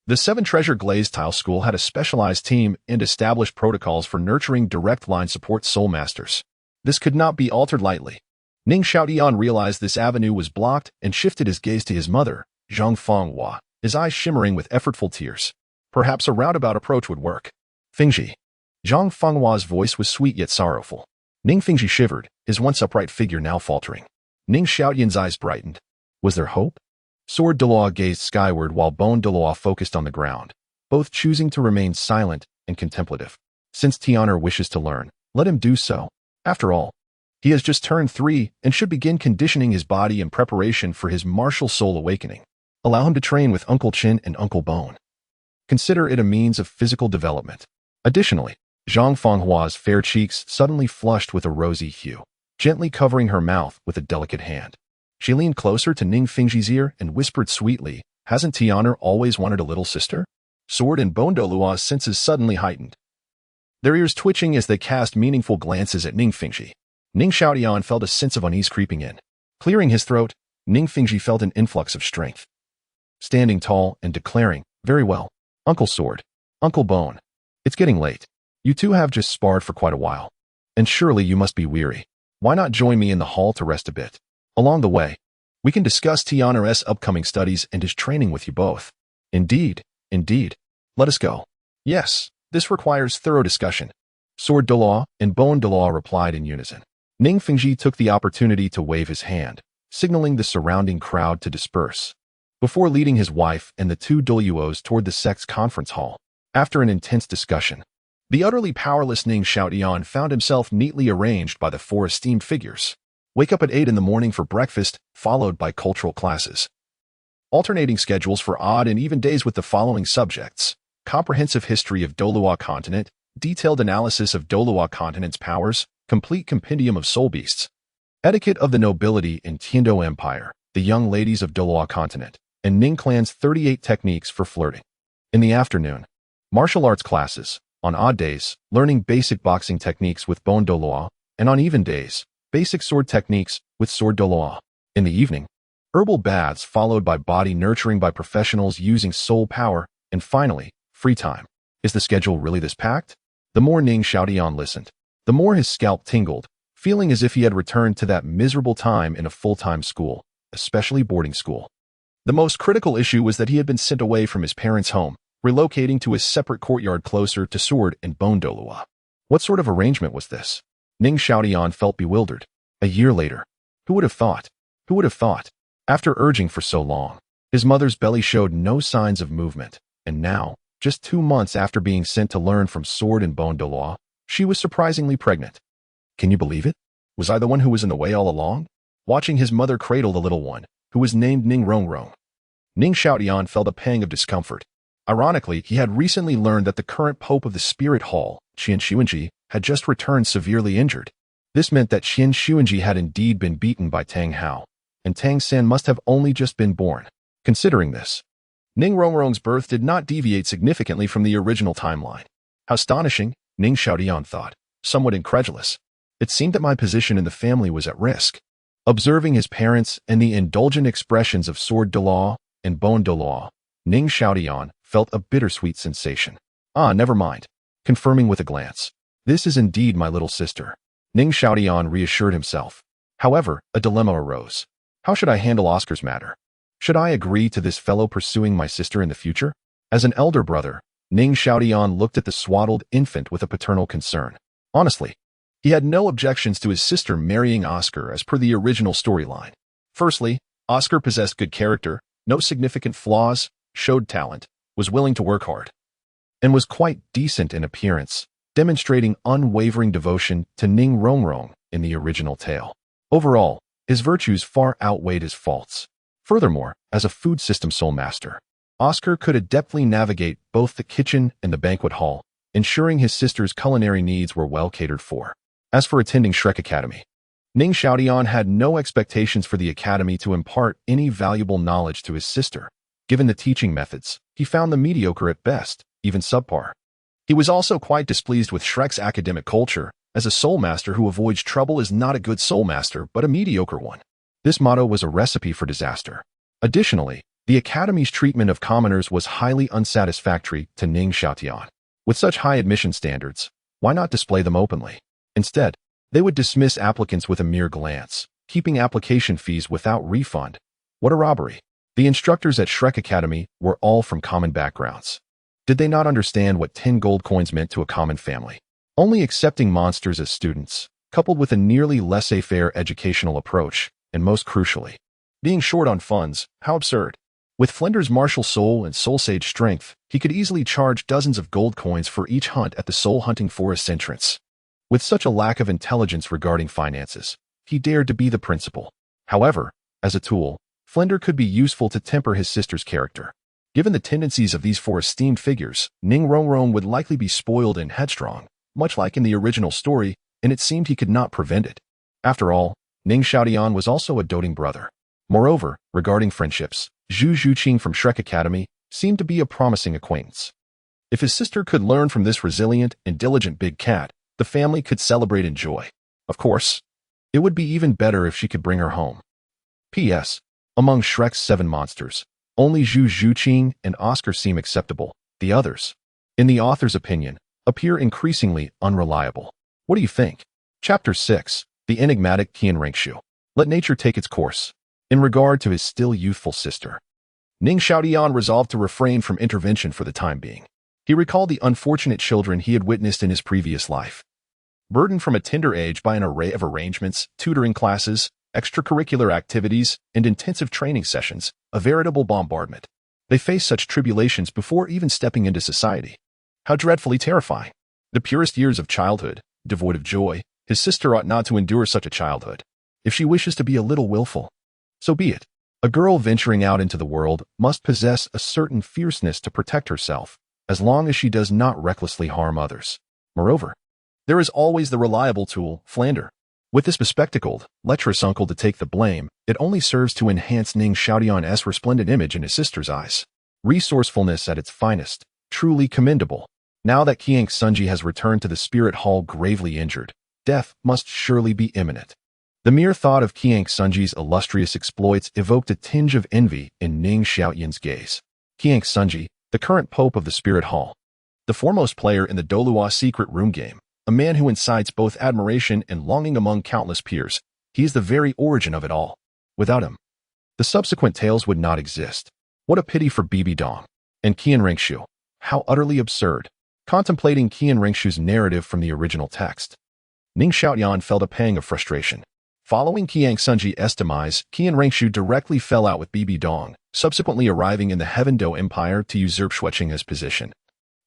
The Seven Treasure Glazed Tile School had a specialized team and established protocols for nurturing direct line support soul masters. This could not be altered lightly. Ning Xiaotian realized this avenue was blocked and shifted his gaze to his mother, Zhang Fenghua, his eyes shimmering with effortful tears. Perhaps a roundabout approach would work. Fengzhi. Zhang Fenghua's voice was sweet yet sorrowful. Ning Fengzhi shivered, his once upright figure now faltering. Ning Xiaotian's eyes brightened. Was there hope? Sword Douluo gazed skyward while Bone Douluo focused on the ground, both choosing to remain silent and contemplative. Since Tian'er wishes to learn, let him do so. After all, he has just turned 3 and should begin conditioning his body in preparation for his martial soul awakening. Allow him to train with Uncle Qin and Uncle Bone. Consider it a means of physical development. Additionally, Zhang Fenghua's fair cheeks suddenly flushed with a rosy hue, gently covering her mouth with a delicate hand. She leaned closer to Ning Fengzhi's ear and whispered sweetly, "Hasn't Tian'er always wanted a little sister?" Sword and Bone Douluo's senses suddenly heightened, their ears twitching as they cast meaningful glances at Ning Fengzhi. Ning Xiaotian felt a sense of unease creeping in. Clearing his throat, Ning Fengzhi felt an influx of strength. Standing tall and declaring, "Very well, Uncle Sword, Uncle Bone. It's getting late. You two have just sparred for quite a while. And surely you must be weary. Why not join me in the hall to rest a bit? Along the way, we can discuss Tian'er's upcoming studies and his training with you both." Indeed. Let us go. Yes, this requires thorough discussion. Sword Douluo and Bone Douluo replied in unison. Ning Fengzhi took the opportunity to wave his hand, signaling the surrounding crowd to disperse, before leading his wife and the 2 Douluos toward the sect's conference hall. After an intense discussion, the utterly powerless Ning Xiaotian found himself neatly arranged by the 4 esteemed figures. Wake up at 8 in the morning for breakfast, followed by cultural classes. Alternating schedules for odd and even days with the following subjects: comprehensive history of Douluo Continent, detailed analysis of Douluo Continent's powers, complete compendium of soul beasts, etiquette of the nobility in Tiandou Empire, the young ladies of Douluo Continent, and Ning Clan's 38 techniques for flirting. In the afternoon, martial arts classes. On odd days, learning basic boxing techniques with Bone Douluo, and on even days, basic sword techniques with Sword Douluo. In the evening, herbal baths followed by body nurturing by professionals using soul power, and finally, free time. Is the schedule really this packed? The more Ning Xiaotian listened, the more his scalp tingled, feeling as if he had returned to that miserable time in a full-time school, especially boarding school. The most critical issue was that he had been sent away from his parents' home, relocating to a separate courtyard closer to Sword and Bone Douluo. What sort of arrangement was this? Ning Xiaotian felt bewildered. A year later. Who would have thought? Who would have thought? After urging for so long, his mother's belly showed no signs of movement, and now, just 2 months after being sent to learn from Sword and Bone Douluo, she was surprisingly pregnant. Can you believe it? Was I the one who was in the way all along? Watching his mother cradle the little one, who was named Ning Rongrong, Ning Xiaotian felt a pang of discomfort. Ironically, he had recently learned that the current pope of the Spirit Hall, Qian Renxue, had just returned severely injured. This meant that Qian Renxue had indeed been beaten by Tang Hao, and Tang San must have only just been born. Considering this, Ning Rongrong's birth did not deviate significantly from the original timeline. How astonishing, Ning Xiaotian thought, somewhat incredulous. It seemed that my position in the family was at risk. Observing his parents and the indulgent expressions of Sword Douluo and Bone Douluo, Ning Xiaotian felt a bittersweet sensation. Ah, never mind. Confirming with a glance. This is indeed my little sister. Ning Xiaotian reassured himself. However, a dilemma arose. How should I handle Oscar's matter? Should I agree to this fellow pursuing my sister in the future? As an elder brother, Ning Xiaotian looked at the swaddled infant with a paternal concern. Honestly, he had no objections to his sister marrying Oscar as per the original storyline. Firstly, Oscar possessed good character, no significant flaws, showed talent, was willing to work hard, and was quite decent in appearance, demonstrating unwavering devotion to Ning Rongrong in the original tale. Overall, his virtues far outweighed his faults. Furthermore, as a food system soul master, Oscar could adeptly navigate both the kitchen and the banquet hall, ensuring his sister's culinary needs were well catered for. As for attending Shrek Academy, Ning Xiaotian had no expectations for the academy to impart any valuable knowledge to his sister. Given the teaching methods, he found them mediocre at best, even subpar. He was also quite displeased with Shrek's academic culture, as a soul master who avoids trouble is not a good soul master but a mediocre one. This motto was a recipe for disaster. Additionally, the Academy's treatment of commoners was highly unsatisfactory to Ning Xiaotian. With such high admission standards, why not display them openly? Instead, they would dismiss applicants with a mere glance, keeping application fees without refund. What a robbery. The instructors at Shrek Academy were all from common backgrounds. Did they not understand what 10 gold coins meant to a common family? Only accepting monsters as students, coupled with a nearly laissez-faire educational approach, and most crucially, being short on funds, how absurd. With Flender's martial soul and soul sage strength, he could easily charge dozens of gold coins for each hunt at the soul-hunting forest entrance. With such a lack of intelligence regarding finances, he dared to be the principal. However, as a tool, Flender could be useful to temper his sister's character. Given the tendencies of these four esteemed figures, Ning Rongrong would likely be spoiled and headstrong, much like in the original story, and it seemed he could not prevent it. After all, Ning Xiaotian was also a doting brother. Moreover, regarding friendships, Zhu Zhuqing from Shrek Academy seemed to be a promising acquaintance. If his sister could learn from this resilient and diligent big cat, the family could celebrate in joy. Of course, it would be even better if she could bring her home. P.S. Among Shrek's 7 monsters, only Zhu Zhuqing and Oscar seem acceptable. The others, in the author's opinion, appear increasingly unreliable. What do you think? Chapter 6. The enigmatic Qian Renxue. Let nature take its course. In regard to his still youthful sister, Ning Xiaotian resolved to refrain from intervention for the time being. He recalled the unfortunate children he had witnessed in his previous life. Burdened from a tender age by an array of arrangements, tutoring classes, extracurricular activities, and intensive training sessions, a veritable bombardment. They faced such tribulations before even stepping into society. How dreadfully terrifying. The purest years of childhood, devoid of joy, his sister ought not to endure such a childhood. If she wishes to be a little willful, so be it. A girl venturing out into the world must possess a certain fierceness to protect herself, as long as she does not recklessly harm others. Moreover, there is always the reliable tool, Flander. With this bespectacled, lecherous uncle to take the blame, it only serves to enhance Ning Xiaotian's resplendent image in his sister's eyes. Resourcefulness at its finest, truly commendable. Now that Qian Fengzhi has returned to the spirit hall gravely injured, death must surely be imminent. The mere thought of Qian Fengzhi's illustrious exploits evoked a tinge of envy in Ning Xiaotian's gaze. Qian Fengzhi, the current pope of the spirit hall, the foremost player in the Douluos secret room game, a man who incites both admiration and longing among countless peers, he is the very origin of it all. Without him, the subsequent tales would not exist. What a pity for Bibi Dong and Qian Renxue. How utterly absurd. Contemplating Qian Renxue's narrative from the original text, Ning Xiaotian felt a pang of frustration. Following Qian Fengzhi's demise, Qian Renxue directly fell out with Bibi Dong, subsequently arriving in the Heavendo Empire to usurp Xuantian's position,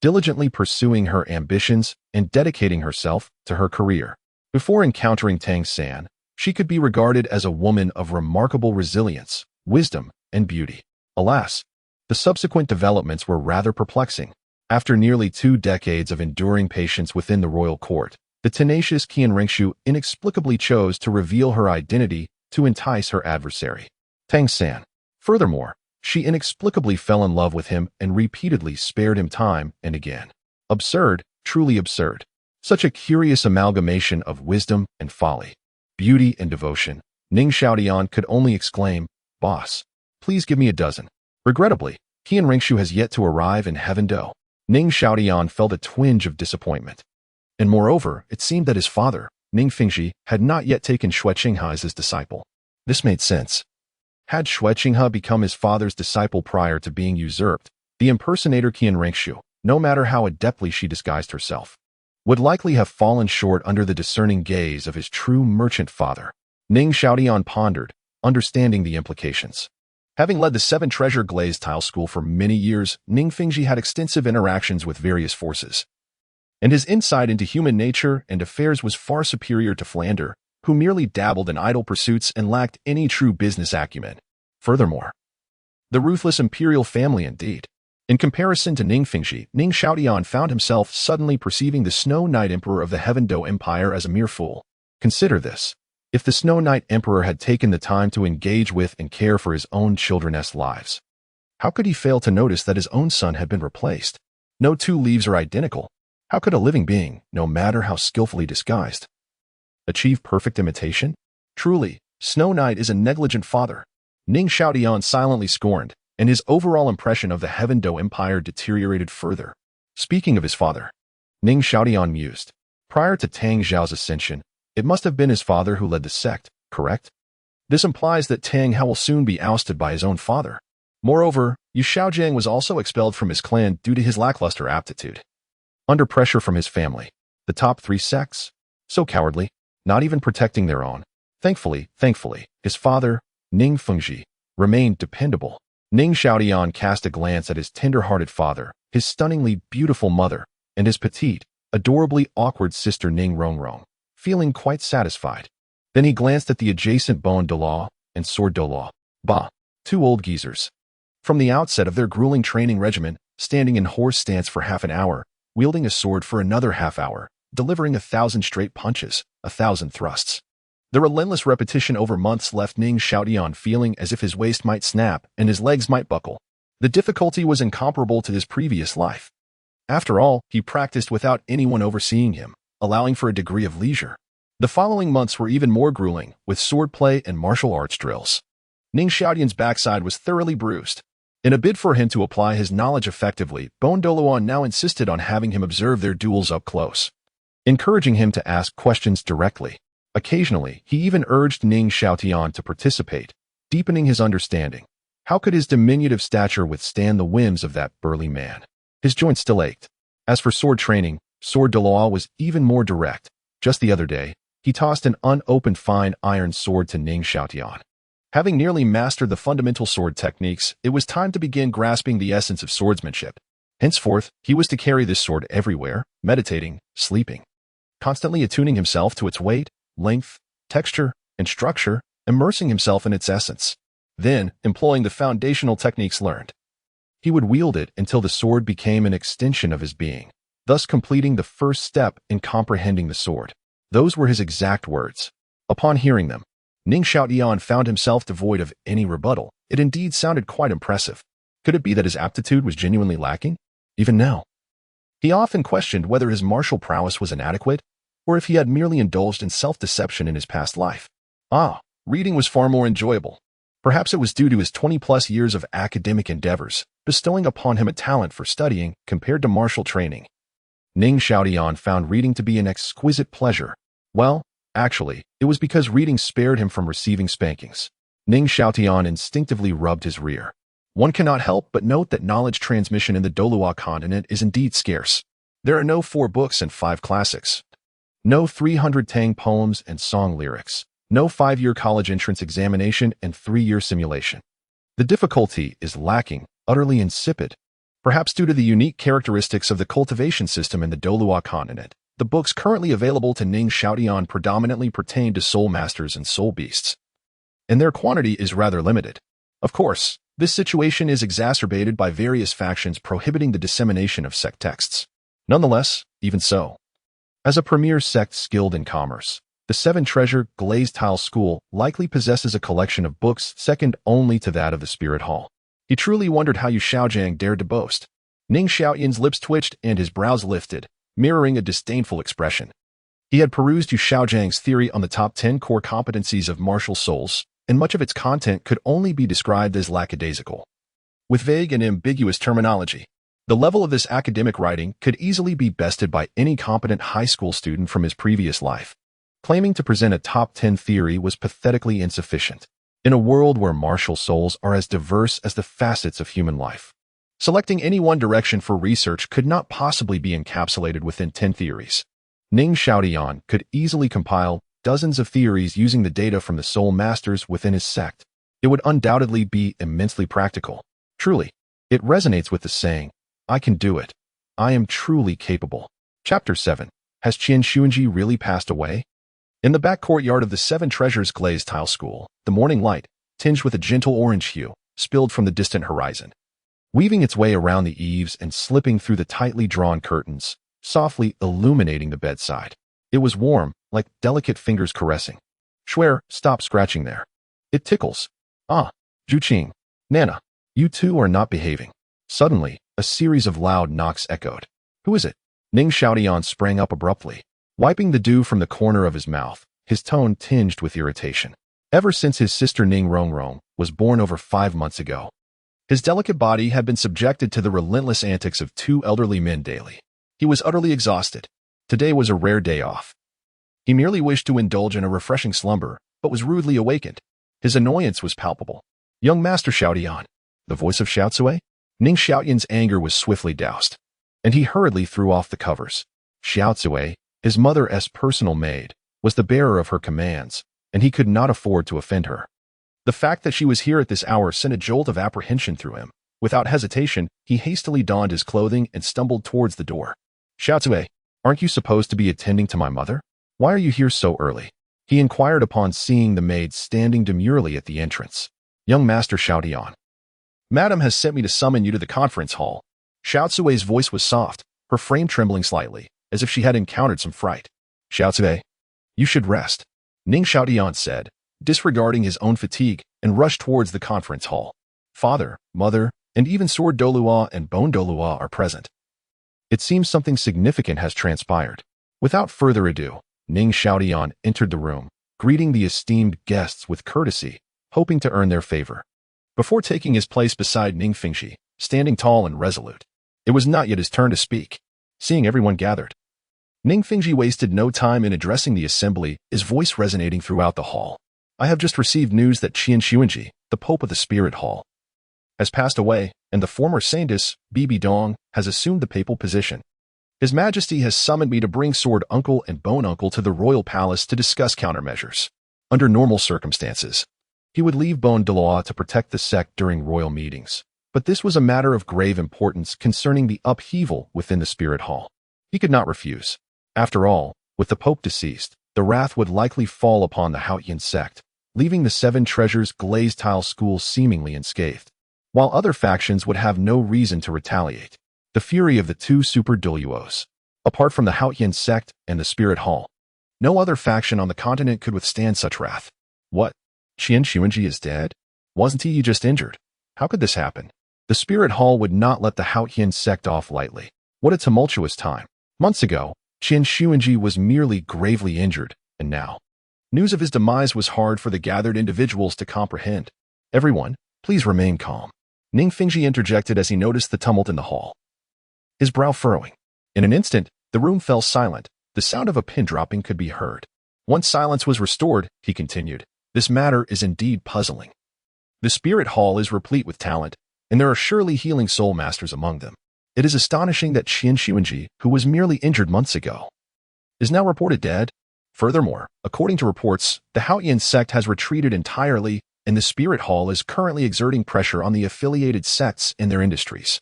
diligently pursuing her ambitions and dedicating herself to her career. Before encountering Tang San, she could be regarded as a woman of remarkable resilience, wisdom, and beauty. Alas, the subsequent developments were rather perplexing. After nearly 2 decades of enduring patience within the royal court, the tenacious Qian Renxue inexplicably chose to reveal her identity to entice her adversary, Tang San. Furthermore, she inexplicably fell in love with him and repeatedly spared him time and again. Absurd, truly absurd. Such a curious amalgamation of wisdom and folly, beauty and devotion. Ning Xiaotian could only exclaim, "Boss, please give me a dozen." Regrettably, Qian Renxue has yet to arrive in Heavendo. Ning Xiaotian felt a twinge of disappointment. And moreover, it seemed that his father, Ning Fengzhi, had not yet taken Xuantian as his disciple. This made sense. Had Xuantian become his father's disciple prior to being usurped, the impersonator Qian Renxue, no matter how adeptly she disguised herself, would likely have fallen short under the discerning gaze of his true merchant father. Ning Xiaotian pondered, understanding the implications. Having led the Seven Treasure Glazed Tile school for many years, Ning Fengzhi had extensive interactions with various forces, and his insight into human nature and affairs was far superior to Flander, who merely dabbled in idle pursuits and lacked any true business acumen. Furthermore, the ruthless imperial family indeed. In comparison to Ning Fengzhi, Ning Xiaotian found himself suddenly perceiving the Snow Knight Emperor of the Heavendo Empire as a mere fool. Consider this. If the Snow Knight Emperor had taken the time to engage with and care for his own children's lives, how could he fail to notice that his own son had been replaced? No two leaves are identical. How could a living being, no matter how skillfully disguised, achieve perfect imitation? Truly, Snow Knight is a negligent father. Ning Xiaotian silently scorned, and his overall impression of the Heaven Do Empire deteriorated further. Speaking of his father, Ning Xiaotian mused. Prior to Tang Zhao's ascension, it must have been his father who led the sect, correct? This implies that Tang Hao will soon be ousted by his own father. Moreover, Yu Xiaojiang was also expelled from his clan due to his lackluster aptitude. Under pressure from his family, the top 3 sects, so cowardly, not even protecting their own. Thankfully, his father, Ning Fengzhi, remained dependable. Ning Xiaotian cast a glance at his tender-hearted father, his stunningly beautiful mother, and his petite, adorably awkward sister Ning Rongrong, feeling quite satisfied. Then he glanced at the adjacent Bon Douluo and Sword Douluo. Bah, 2 old geezers. From the outset of their grueling training regimen, standing in horse stance for half an hour, wielding a sword for another half hour, delivering 1,000 straight punches, 1,000 thrusts. The relentless repetition over months left Ning Xiaotian feeling as if his waist might snap and his legs might buckle. The difficulty was incomparable to his previous life. After all, he practiced without anyone overseeing him, allowing for a degree of leisure. The following months were even more grueling, with swordplay and martial arts drills. Ning Xiaotian's backside was thoroughly bruised. In a bid for him to apply his knowledge effectively, Bon Douluo now insisted on having him observe their duels up close, encouraging him to ask questions directly. Occasionally, he even urged Ning Xiaotian to participate, deepening his understanding. How could his diminutive stature withstand the whims of that burly man? His joints still ached. As for sword training, Sword Douluo was even more direct. Just the other day, he tossed an unopened fine iron sword to Ning Xiaotian. Having nearly mastered the fundamental sword techniques, it was time to begin grasping the essence of swordsmanship. Henceforth, he was to carry this sword everywhere, meditating, sleeping, constantly attuning himself to its weight, length, texture, and structure, immersing himself in its essence. Then, employing the foundational techniques learned, he would wield it until the sword became an extension of his being, thus completing the first step in comprehending the sword. Those were his exact words. Upon hearing them, Ning Xiaotian found himself devoid of any rebuttal. It indeed sounded quite impressive. Could it be that his aptitude was genuinely lacking? Even now, he often questioned whether his martial prowess was inadequate, or if he had merely indulged in self-deception in his past life. Reading was far more enjoyable. Perhaps it was due to his 20-plus years of academic endeavors, bestowing upon him a talent for studying compared to martial training. Ning Xiaotian found reading to be an exquisite pleasure. Well, actually, it was because reading spared him from receiving spankings. Ning Xiaotian instinctively rubbed his rear. One cannot help but note that knowledge transmission in the Douluo Continent is indeed scarce. There are no 4 books and 5 classics. No 300 Tang poems and song lyrics. No 5-year college entrance examination and 3-year simulation. The difficulty is lacking, utterly insipid. Perhaps due to the unique characteristics of the cultivation system in the Douluo Continent, the books currently available to Ning Xiaotian predominantly pertain to soul masters and soul beasts, and their quantity is rather limited. Of course, this situation is exacerbated by various factions prohibiting the dissemination of sect texts. Nonetheless, even so, as a premier sect skilled in commerce, the Seven Treasure Glazed Tile School likely possesses a collection of books second only to that of the Spirit Hall. He truly wondered how Yu Xiaojiang dared to boast. Ning Xiaotian's lips twitched and his brows lifted, mirroring a disdainful expression. He had perused Yu Xiaojiang's theory on the top 10 core competencies of martial souls, and much of its content could only be described as lackadaisical. With vague and ambiguous terminology, the level of this academic writing could easily be bested by any competent high school student from his previous life. Claiming to present a top 10 theory was pathetically insufficient. In a world where martial souls are as diverse as the facets of human life, selecting any one direction for research could not possibly be encapsulated within 10 theories. Ning Xiaotian could easily compile dozens of theories using the data from the soul masters within his sect. It would undoubtedly be immensely practical. Truly, it resonates with the saying, "I can do it. I am truly capable." Chapter 7. Has Qian Renxue really passed away? In the back courtyard of the Seven Treasures Glazed Tile School, the morning light, tinged with a gentle orange hue, spilled from the distant horizon, weaving its way around the eaves and slipping through the tightly drawn curtains, softly illuminating the bedside. It was warm, like delicate fingers caressing. "Swear, stop scratching there. It tickles." Juqing, Nana, you two are not behaving." Suddenly, a series of loud knocks echoed. "Who is it?" Ning Xiaotian sprang up abruptly, wiping the dew from the corner of his mouth, his tone tinged with irritation. Ever since his sister Ning Rongrong was born over 5 months ago, his delicate body had been subjected to the relentless antics of 2 elderly men daily. He was utterly exhausted. Today was a rare day off. He merely wished to indulge in a refreshing slumber, but was rudely awakened. His annoyance was palpable. Young Master Xiaotian, the voice of Xiaotsue? Ning Xiaotian's anger was swiftly doused, and he hurriedly threw off the covers. Xiaotsue, his mother's personal maid, was the bearer of her commands, and he could not afford to offend her. The fact that she was here at this hour sent a jolt of apprehension through him. Without hesitation, he hastily donned his clothing and stumbled towards the door. Xiaotsue, aren't you supposed to be attending to my mother? Why are you here so early? He inquired upon seeing the maid standing demurely at the entrance. Young Master Xiaotian, Madam has sent me to summon you to the conference hall. Xiaotsue's voice was soft, her frame trembling slightly, as if she had encountered some fright. Xiaotsue, you should rest, Ning Xiaotian said, disregarding his own fatigue, and rushed towards the conference hall. Father, mother, and even Sword Douluo and Bone Douluo are present. It seems something significant has transpired. Without further ado, Ning Xiaotian entered the room, greeting the esteemed guests with courtesy, hoping to earn their favor. Before taking his place beside Ning Fengzhi, standing tall and resolute, it was not yet his turn to speak. Seeing everyone gathered, Ning Fengzhi wasted no time in addressing the assembly, his voice resonating throughout the hall. I have just received news that Qian Renxue, the Pope of the Spirit Hall, has passed away, and the former saintess, Bibi Dong, has assumed the papal position. His Majesty has summoned me to bring Sword Uncle and Bone Uncle to the royal palace to discuss countermeasures. Under normal circumstances, he would leave Bone Douluo to protect the sect during royal meetings, but this was a matter of grave importance concerning the upheaval within the Spirit Hall. He could not refuse. After all, with the Pope deceased, the wrath would likely fall upon the Xuantian sect, leaving the Seven Treasures Glazed Tile school seemingly unscathed, while other factions would have no reason to retaliate. The fury of the 2 super Douluos, apart from the Xuantian sect and the Spirit Hall, no other faction on the continent could withstand such wrath. What? Qian Renxue is dead? Wasn't he just injured? How could this happen? The Spirit Hall would not let the Xuantian sect off lightly. What a tumultuous time. Months ago, Qian Renxue was merely gravely injured, and now, news of his demise was hard for the gathered individuals to comprehend. Everyone, please remain calm, Ning Fengzhi interjected as he noticed the tumult in the hall, his brow furrowing. In an instant, the room fell silent. The sound of a pin dropping could be heard. Once silence was restored, he continued, this matter is indeed puzzling. The Spirit Hall is replete with talent, and there are surely healing soul masters among them. It is astonishing that Qian Renxue, who was merely injured months ago, is now reported dead. Furthermore, according to reports, the Xuantian sect has retreated entirely, and the Spirit Hall is currently exerting pressure on the affiliated sects in their industries.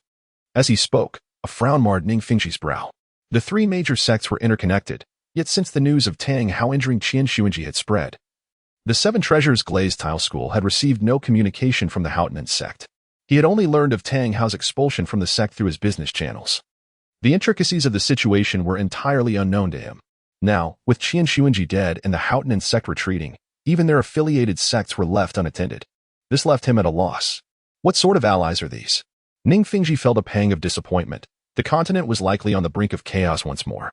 As he spoke, a frown marred Ning Fengzhi's brow. The 3 major sects were interconnected, yet since the news of Tang Hao injuring Qian Renxue had spread, the Seven Treasures Glazed Tile School had received no communication from the Xuantian sect. He had only learned of Tang Hao's expulsion from the sect through his business channels. The intricacies of the situation were entirely unknown to him. Now, with Qian Renxue dead and the Xuantian sect retreating, even their affiliated sects were left unattended. This left him at a loss. What sort of allies are these? Ning Fengzhi felt a pang of disappointment. The continent was likely on the brink of chaos once more,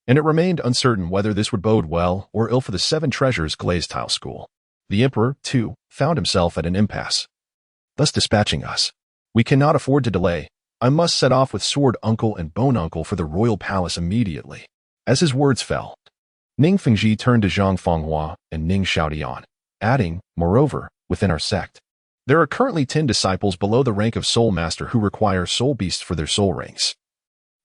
and it remained uncertain whether this would bode well or ill for the Seven Treasures Glazed Tile School. The Emperor, too, found himself at an impasse, thus dispatching us. We cannot afford to delay. I must set off with Sword Uncle and Bone Uncle for the royal palace immediately. As his words fell, Ning Fengzhi turned to Zhang Fenghua and Ning Xiaotian, adding, moreover, within our sect, there are currently 10 disciples below the rank of Soul Master who require soul beasts for their soul ranks.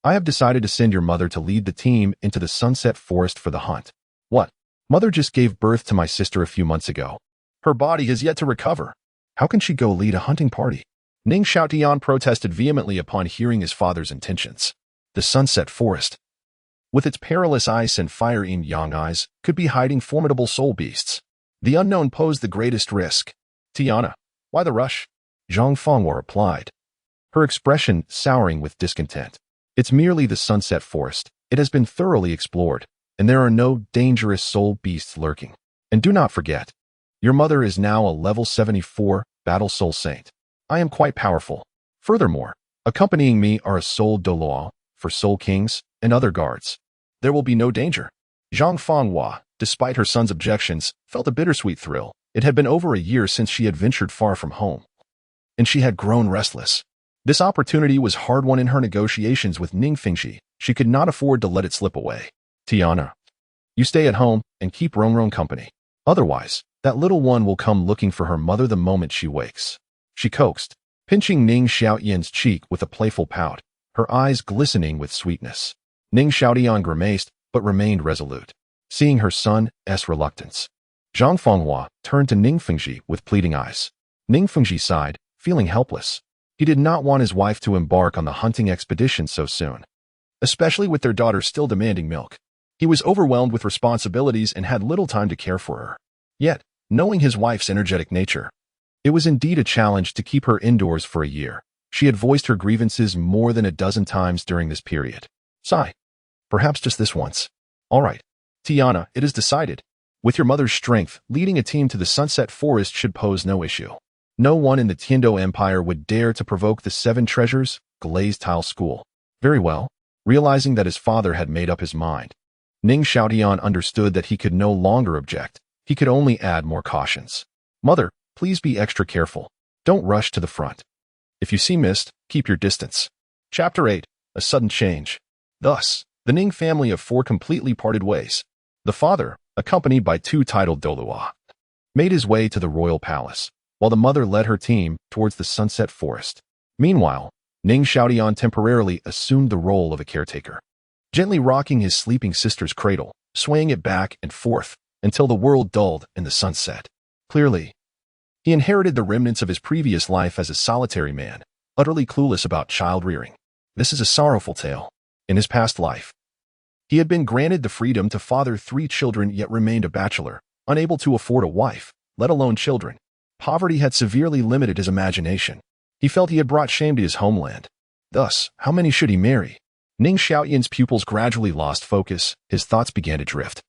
I have decided to send your mother to lead the team into the Sunset Forest for the hunt. What? Mother just gave birth to my sister a few months ago. Her body has yet to recover. How can she go lead a hunting party? Ning Xiaotian protested vehemently upon hearing his father's intentions. The Sunset Forest, with its perilous ice and fire yin-yang eyes, could be hiding formidable soul beasts. The unknown posed the greatest risk. Tiana, why the rush? Zhang Fenghua replied, her expression souring with discontent. It's merely the Sunset Forest. It has been thoroughly explored, and there are no dangerous soul beasts lurking. And do not forget, your mother is now a level 74 battle soul saint. I am quite powerful. Furthermore, accompanying me are a soul Douluo for soul kings and other guards. There will be no danger. Zhang Fanghua, despite her son's objections, felt a bittersweet thrill. It had been over a year since she had ventured far from home, and she had grown restless. This opportunity was hard-won in her negotiations with Ning Fengzhi. She could not afford to let it slip away. Tiana, you stay at home and keep Rongrong company. Otherwise, that little one will come looking for her mother the moment she wakes. She coaxed, pinching Ning Xiaotian's cheek with a playful pout, her eyes glistening with sweetness. Ning Xiaotian grimaced, but remained resolute, seeing her son's reluctance. Zhang Fanghua turned to Ning Fengzhi with pleading eyes. Ning Fengzhi sighed, feeling helpless. He did not want his wife to embark on the hunting expedition so soon, especially with their daughter still demanding milk. He was overwhelmed with responsibilities and had little time to care for her. Yet, knowing his wife's energetic nature, it was indeed a challenge to keep her indoors for a year. She had voiced her grievances more than a dozen times during this period. Sigh. Perhaps just this once. All right. Tiana, it is decided. With your mother's strength, leading a team to the Sunset Forest should pose no issue. No one in the Tiandou Empire would dare to provoke the Seven Treasures Glazed Tile School. Very well. Realizing that his father had made up his mind, Ning Xiaotian understood that he could no longer object. He could only add more cautions. Mother, please be extra careful. Don't rush to the front. If you see mist, keep your distance. Chapter 8. A Sudden Change. Thus, the Ning family of four completely parted ways. The father, accompanied by two titled Douluos, made his way to the royal palace, while the mother led her team towards the Sunset Forest. Meanwhile, Ning Xiaotian temporarily assumed the role of a caretaker, gently rocking his sleeping sister's cradle, swaying it back and forth until the world dulled in the sunset. Clearly, he inherited the remnants of his previous life as a solitary man, utterly clueless about child-rearing. This is a sorrowful tale. In his past life, he had been granted the freedom to father 3 children yet remained a bachelor, unable to afford a wife, let alone children. Poverty had severely limited his imagination. He felt he had brought shame to his homeland. Thus, how many should he marry? Ning Xiaotian's pupils gradually lost focus, his thoughts began to drift,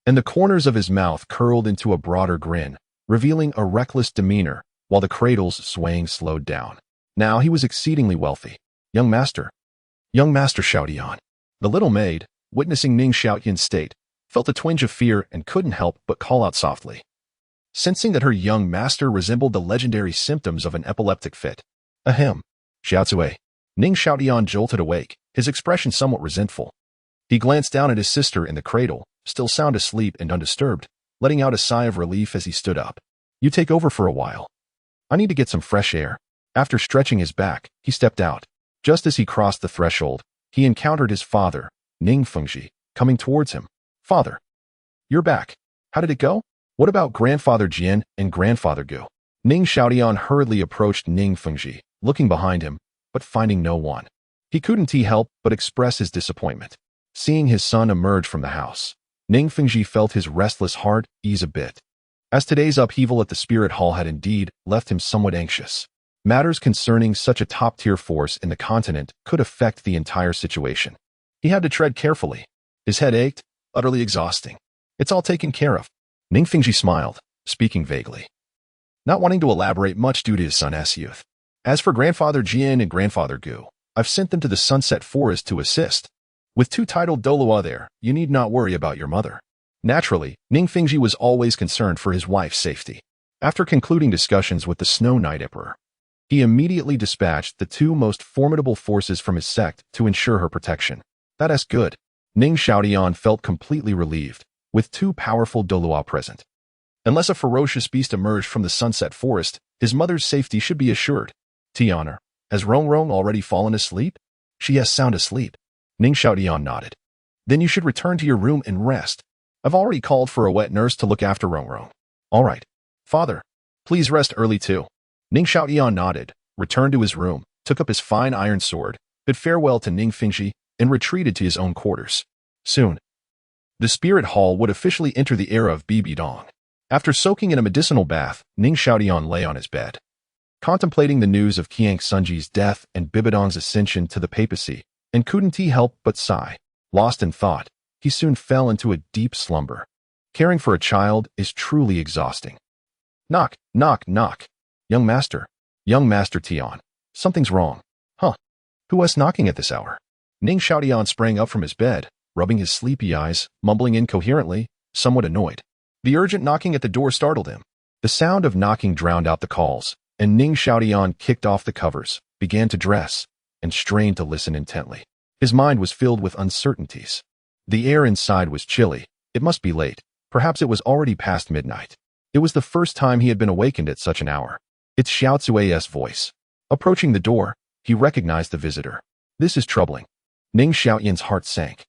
and the corners of his mouth curled into a broader grin, revealing a reckless demeanor, while the cradle's swaying slowed down. Now he was exceedingly wealthy. Young Master Xiaotian. The little maid, witnessing Ning Xiaotian's state, felt a twinge of fear and couldn't help but call out softly, sensing that her young master resembled the legendary symptoms of an epileptic fit. Ahem. Xiaotsue. Ning Xiaotian jolted awake, his expression somewhat resentful. He glanced down at his sister in the cradle, still sound asleep and undisturbed, letting out a sigh of relief as he stood up. You take over for a while. I need to get some fresh air. After stretching his back, he stepped out. Just as he crossed the threshold, he encountered his father, Ning Fengzhi, coming towards him. Father, you're back. How did it go? What about Grandfather Jian and Grandfather Gu? Ning Xiaotian hurriedly approached Ning Fengzhi, looking behind him, but finding no one. He couldn't help but express his disappointment. Seeing his son emerge from the house, Ning Fengzhi felt his restless heart ease a bit, as today's upheaval at the Spirit Hall had indeed left him somewhat anxious. Matters concerning such a top-tier force in the continent could affect the entire situation. He had to tread carefully. His head ached, utterly exhausting. It's all taken care of. Ning Fengzhi smiled, speaking vaguely, not wanting to elaborate much due to his son's youth. As for Grandfather Jian and Grandfather Gu, I've sent them to the Sunset Forest to assist. With 2 titled Douluo there, you need not worry about your mother. Naturally, Ning Fengzhi was always concerned for his wife's safety. After concluding discussions with the Snow Knight Emperor, he immediately dispatched the 2 most formidable forces from his sect to ensure her protection. That's good. Ning Xiaotian felt completely relieved, with 2 powerful Douluo present. Unless a ferocious beast emerged from the Sunset Forest, his mother's safety should be assured. Tiana, has Rongrong already fallen asleep? She is sound asleep. Ning Xiaotian nodded. Then you should return to your room and rest. I've already called for a wet nurse to look after Rongrong. All right. Father, please rest early too. Ning Xiaotian nodded, returned to his room, took up his fine iron sword, bid farewell to Ning Fengzhi, and retreated to his own quarters. Soon, the Spirit Hall would officially enter the era of BBDong. After soaking in a medicinal bath, Ning Xiaotian lay on his bed, contemplating the news of Qian Renxue's death and BBDong's ascension to the papacy, and couldn't help but sigh. Lost in thought, he soon fell into a deep slumber. Caring for a child is truly exhausting. Knock, knock, knock. Young Master Tian. Something's wrong. Huh. Who was knocking at this hour? Ning Xiaotian sprang up from his bed, rubbing his sleepy eyes, mumbling incoherently, somewhat annoyed. The urgent knocking at the door startled him. The sound of knocking drowned out the calls, and Ning Xiaotian kicked off the covers, began to dress, and strained to listen intently. His mind was filled with uncertainties. The air inside was chilly. It must be late. Perhaps it was already past midnight. It was the first time he had been awakened at such an hour. It's Xiaotsue's voice. Approaching the door, he recognized the visitor. This is troubling. Ning Xiaotian's heart sank.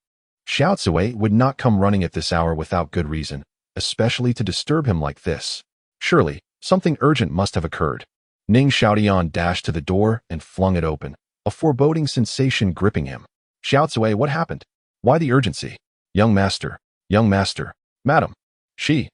Xiaotsue would not come running at this hour without good reason, especially to disturb him like this. Surely, something urgent must have occurred. Ning Xiaotian dashed to the door and flung it open, a foreboding sensation gripping him. Xiaotsue, what happened? Why the urgency? Young master, madam. She's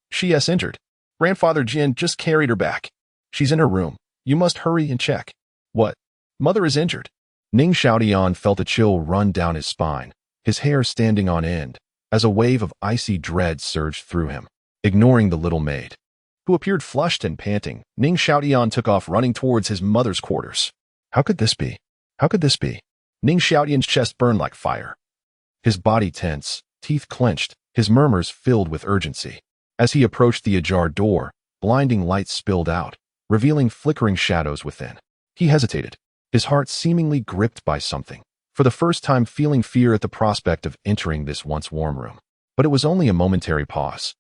injured. Grandfather Jin just carried her back. She's in her room. You must hurry and check. What? Mother is injured. Ning Xiaotian felt a chill run down his spine, his hair standing on end, as a wave of icy dread surged through him. Ignoring the little maid, who appeared flushed and panting, Ning Xiaotian took off running towards his mother's quarters. How could this be? Ning Xiaotian's chest burned like fire. His body tense, teeth clenched, his murmurs filled with urgency. As he approached the ajar door, blinding light spilled out, revealing flickering shadows within. He hesitated, his heart seemingly gripped by something, for the first time feeling fear at the prospect of entering this once warm room. But it was only a momentary pause.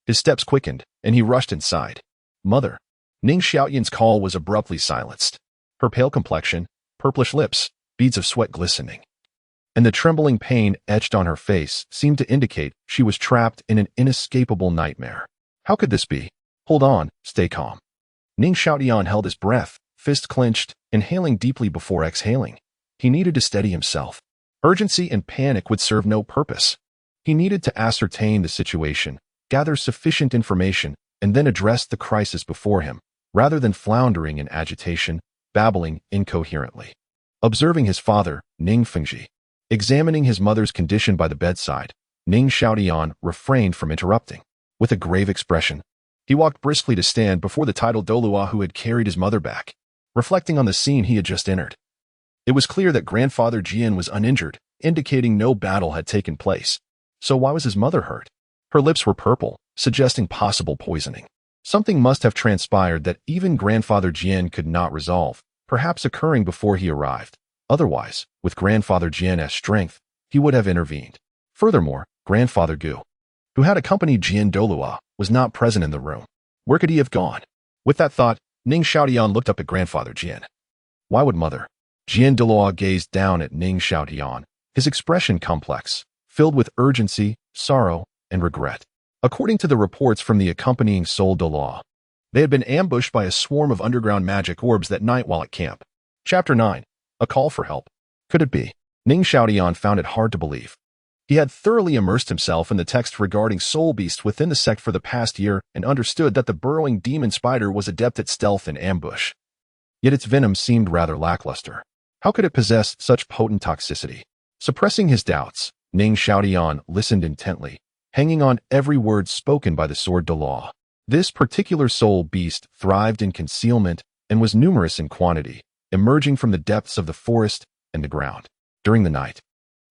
His steps quickened, and he rushed inside. Mother. Ning Xiaotian's call was abruptly silenced. Her pale complexion, purplish lips, beads of sweat glistening, and the trembling pain etched on her face seemed to indicate she was trapped in an inescapable nightmare. How could this be? Hold on, stay calm. Ning Xiaotian held his breath, fist clenched, inhaling deeply before exhaling. He needed to steady himself. Urgency and panic would serve no purpose. He needed to ascertain the situation, gather sufficient information, and then address the crisis before him, rather than floundering in agitation, babbling incoherently. Observing his father, Ning Fengzhi, examining his mother's condition by the bedside, Ning Xiaotian refrained from interrupting. With a grave expression, he walked briskly to stand before the titled Douluo who had carried his mother back, reflecting on the scene he had just entered. It was clear that grandfather Jian was uninjured, indicating no battle had taken place. So why was his mother hurt? Her lips were purple, suggesting possible poisoning. Something must have transpired that even grandfather Jian could not resolve, perhaps occurring before he arrived. Otherwise, with grandfather Jian's strength, he would have intervened. Furthermore, grandfather Gu, who had accompanied Jian Douluo, was not present in the room. Where could he have gone? With that thought, Ning Xiaotian looked up at grandfather Jian. Why would mother? Jian Douluo gazed down at Ning Xiaotian, his expression complex, filled with urgency, sorrow, and regret. According to the reports from the accompanying Soul Douluo, they had been ambushed by a swarm of underground magic orbs that night while at camp. Chapter 9. A call for help. Could it be? Ning Xiaotian found it hard to believe. He had thoroughly immersed himself in the text regarding soul beasts within the sect for the past year and understood that the burrowing demon spider was adept at stealth and ambush. Yet its venom seemed rather lackluster. How could it possess such potent toxicity? Suppressing his doubts, Ning Xiaotian listened intently, hanging on every word spoken by the sword Douluo. This particular soul beast thrived in concealment and was numerous in quantity, emerging from the depths of the forest and the ground. During the night,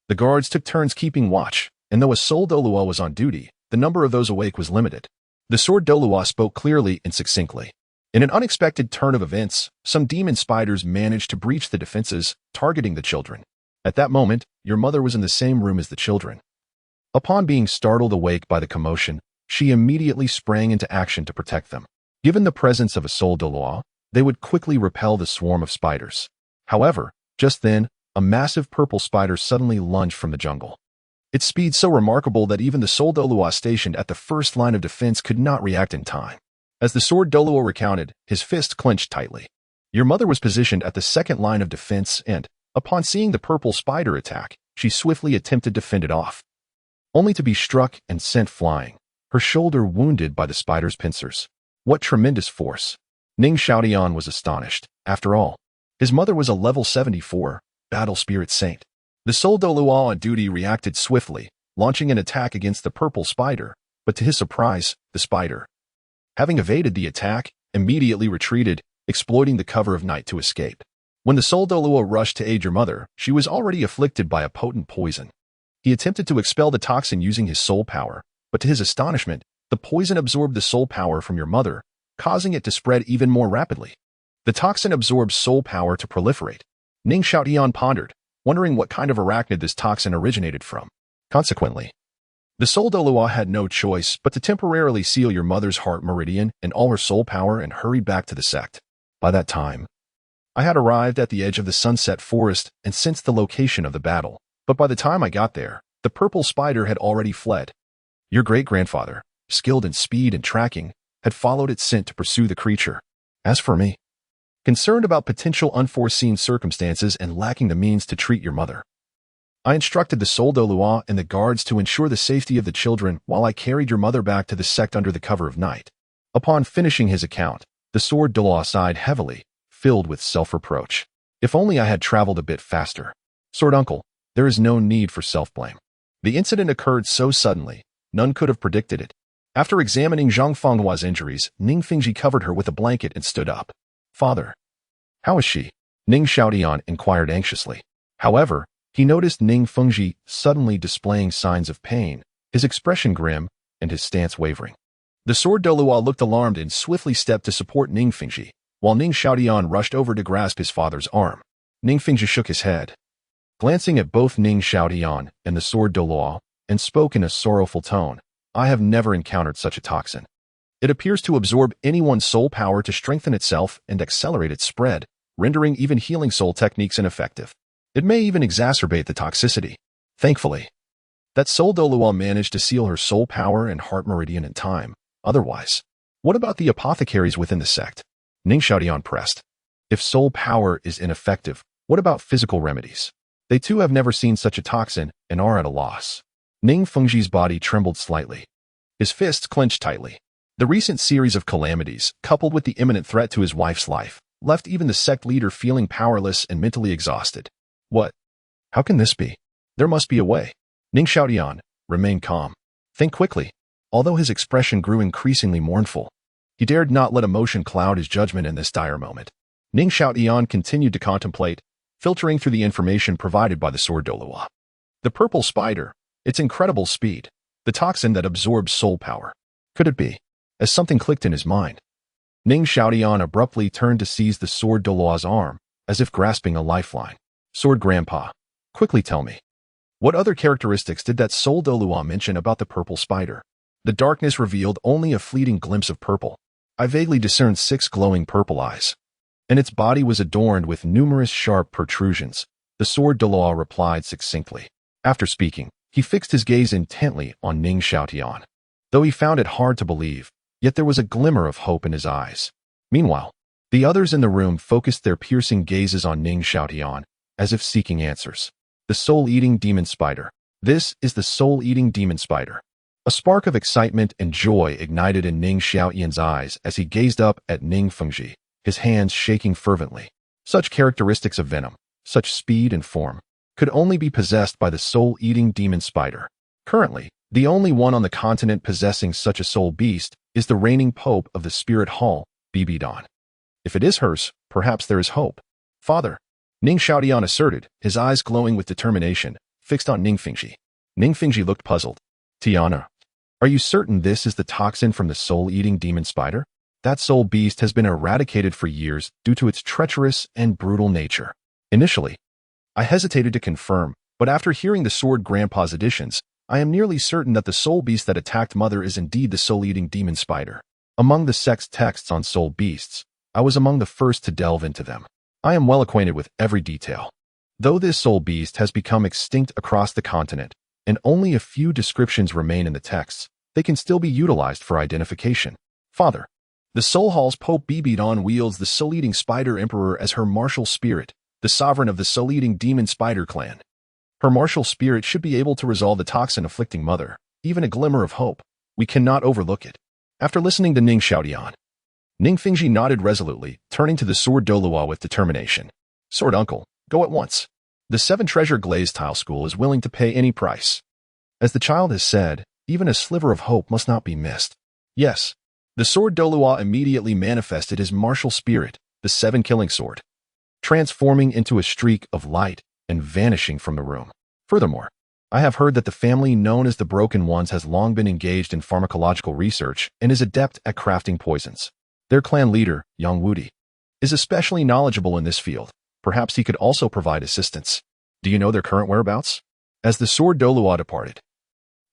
the guards took turns keeping watch, and though a soul Douluo was on duty, the number of those awake was limited. The sword Douluo spoke clearly and succinctly. In an unexpected turn of events, some demon spiders managed to breach the defenses, targeting the children. At that moment, your mother was in the same room as the children. Upon being startled awake by the commotion, she immediately sprang into action to protect them. Given the presence of a soul Douluo, they would quickly repel the swarm of spiders. However, just then, a massive purple spider suddenly lunged from the jungle. Its speed so remarkable that even the soul Douluo stationed at the first line of defense could not react in time. As the sword Douluo recounted, his fist clenched tightly. Your mother was positioned at the second line of defense and, upon seeing the purple spider attack, she swiftly attempted to fend it off, only to be struck and sent flying, her shoulder wounded by the spider's pincers. What tremendous force! Ning Xiaotian was astonished. After all, his mother was a level 74, battle spirit saint. The soul Douluo on duty reacted swiftly, launching an attack against the purple spider, but to his surprise, the spider, having evaded the attack, immediately retreated, exploiting the cover of night to escape. When the Soul Douluo rushed to aid your mother, she was already afflicted by a potent poison. He attempted to expel the toxin using his soul power, but to his astonishment, the poison absorbed the soul power from your mother, causing it to spread even more rapidly. The toxin absorbs soul power to proliferate. Ning Xiaotian pondered, wondering what kind of arachnid this toxin originated from. Consequently, the Soul Douluo had no choice but to temporarily seal your mother's heart meridian and all her soul power and hurry back to the sect. By that time, I had arrived at the edge of the sunset forest and sensed the location of the battle, but by the time I got there, the purple spider had already fled. Your great-grandfather, skilled in speed and tracking, had followed its scent to pursue the creature. As for me, concerned about potential unforeseen circumstances and lacking the means to treat your mother, I instructed the Soul Douluo and the guards to ensure the safety of the children while I carried your mother back to the sect under the cover of night. Upon finishing his account, the Sword Douluo sighed heavily, filled with self-reproach. If only I had traveled a bit faster. Sword Uncle, there is no need for self-blame. The incident occurred so suddenly, none could have predicted it. After examining Zhang Fenghua's injuries, Ning Fengzhi covered her with a blanket and stood up. Father, how is she? Ning Xiaotian inquired anxiously. However, he noticed Ning Fengzhi suddenly displaying signs of pain, his expression grim, and his stance wavering. The Sword Douluo looked alarmed and swiftly stepped to support Ning Fengzhi, while Ning Xiaotian rushed over to grasp his father's arm. Ning Fengzhi shook his head, glancing at both Ning Xiaotian and the Sword Douluo, and spoke in a sorrowful tone. I have never encountered such a toxin. It appears to absorb anyone's soul power to strengthen itself and accelerate its spread, rendering even healing soul techniques ineffective. It may even exacerbate the toxicity. Thankfully, that Soul Douluo managed to seal her soul power and heart meridian in time. Otherwise, what about the apothecaries within the sect? Ning Xiaotian pressed. If soul power is ineffective, what about physical remedies? They too have never seen such a toxin and are at a loss. Ning Fengzhi's body trembled slightly. His fists clenched tightly. The recent series of calamities, coupled with the imminent threat to his wife's life, left even the sect leader feeling powerless and mentally exhausted. What? How can this be? There must be a way. Ning Xiaotian remained calm. Think quickly. Although his expression grew increasingly mournful, he dared not let emotion cloud his judgment in this dire moment. Ning Xiaotian continued to contemplate, filtering through the information provided by the Sword Douluo. The purple spider, its incredible speed, the toxin that absorbs soul power. Could it be? As something clicked in his mind, Ning Xiaotian abruptly turned to seize the Sword Douluo's arm, as if grasping a lifeline. Sword Grandpa, quickly tell me, what other characteristics did that Soul Douluo mention about the purple spider? The darkness revealed only a fleeting glimpse of purple. I vaguely discerned 6 glowing purple eyes, and its body was adorned with numerous sharp protrusions. The Sword Douluo replied succinctly. After speaking, he fixed his gaze intently on Ning Xiaotian. Though he found it hard to believe, yet there was a glimmer of hope in his eyes. Meanwhile, the others in the room focused their piercing gazes on Ning Xiaotian, as if seeking answers. The soul-eating demon spider. This is the soul-eating demon spider. A spark of excitement and joy ignited in Ning Xiaotian's eyes as he gazed up at Ning Fengzhi, his hands shaking fervently. Such characteristics of venom, such speed and form, could only be possessed by the soul-eating demon spider. Currently, the only one on the continent possessing such a soul beast is the reigning pope of the spirit hall, Bibi Dong. If it is hers, perhaps there is hope. Father, Ning Xiaotian asserted, his eyes glowing with determination, fixed on Ning Fengzhi. Ning Fengzhi looked puzzled. Tiana, are you certain this is the toxin from the soul-eating demon spider? That soul beast has been eradicated for years due to its treacherous and brutal nature. Initially, I hesitated to confirm, but after hearing the Sword Grandpa's additions, I am nearly certain that the soul beast that attacked Mother is indeed the soul-eating demon spider. Among the sect's texts on soul beasts, I was among the first to delve into them. I am well acquainted with every detail. Though this soul beast has become extinct across the continent, and only a few descriptions remain in the texts, they can still be utilized for identification. Father, the Soul Hall's Pope Bibi Dong wields the soul-eating spider emperor as her martial spirit, the sovereign of the soul-eating demon spider clan. Her martial spirit should be able to resolve the toxin afflicting Mother, even a glimmer of hope. We cannot overlook it. After listening to Ning Xiaotian, Ning Fengzhi nodded resolutely, turning to the Sword Douluo with determination. Sword Uncle, go at once. The Seven Treasure Glazed Tile School is willing to pay any price. As the child has said, even a sliver of hope must not be missed. Yes. The Sword Douluo immediately manifested his martial spirit, the 7 killing sword. transforming into a streak of light and vanishing from the room. Furthermore, I have heard that the family known as the Broken Ones has long been engaged in pharmacological research and is adept at crafting poisons. Their clan leader, Yang Wudi, is especially knowledgeable in this field. Perhaps he could also provide assistance. Do you know their current whereabouts? As the sword Douluo departed,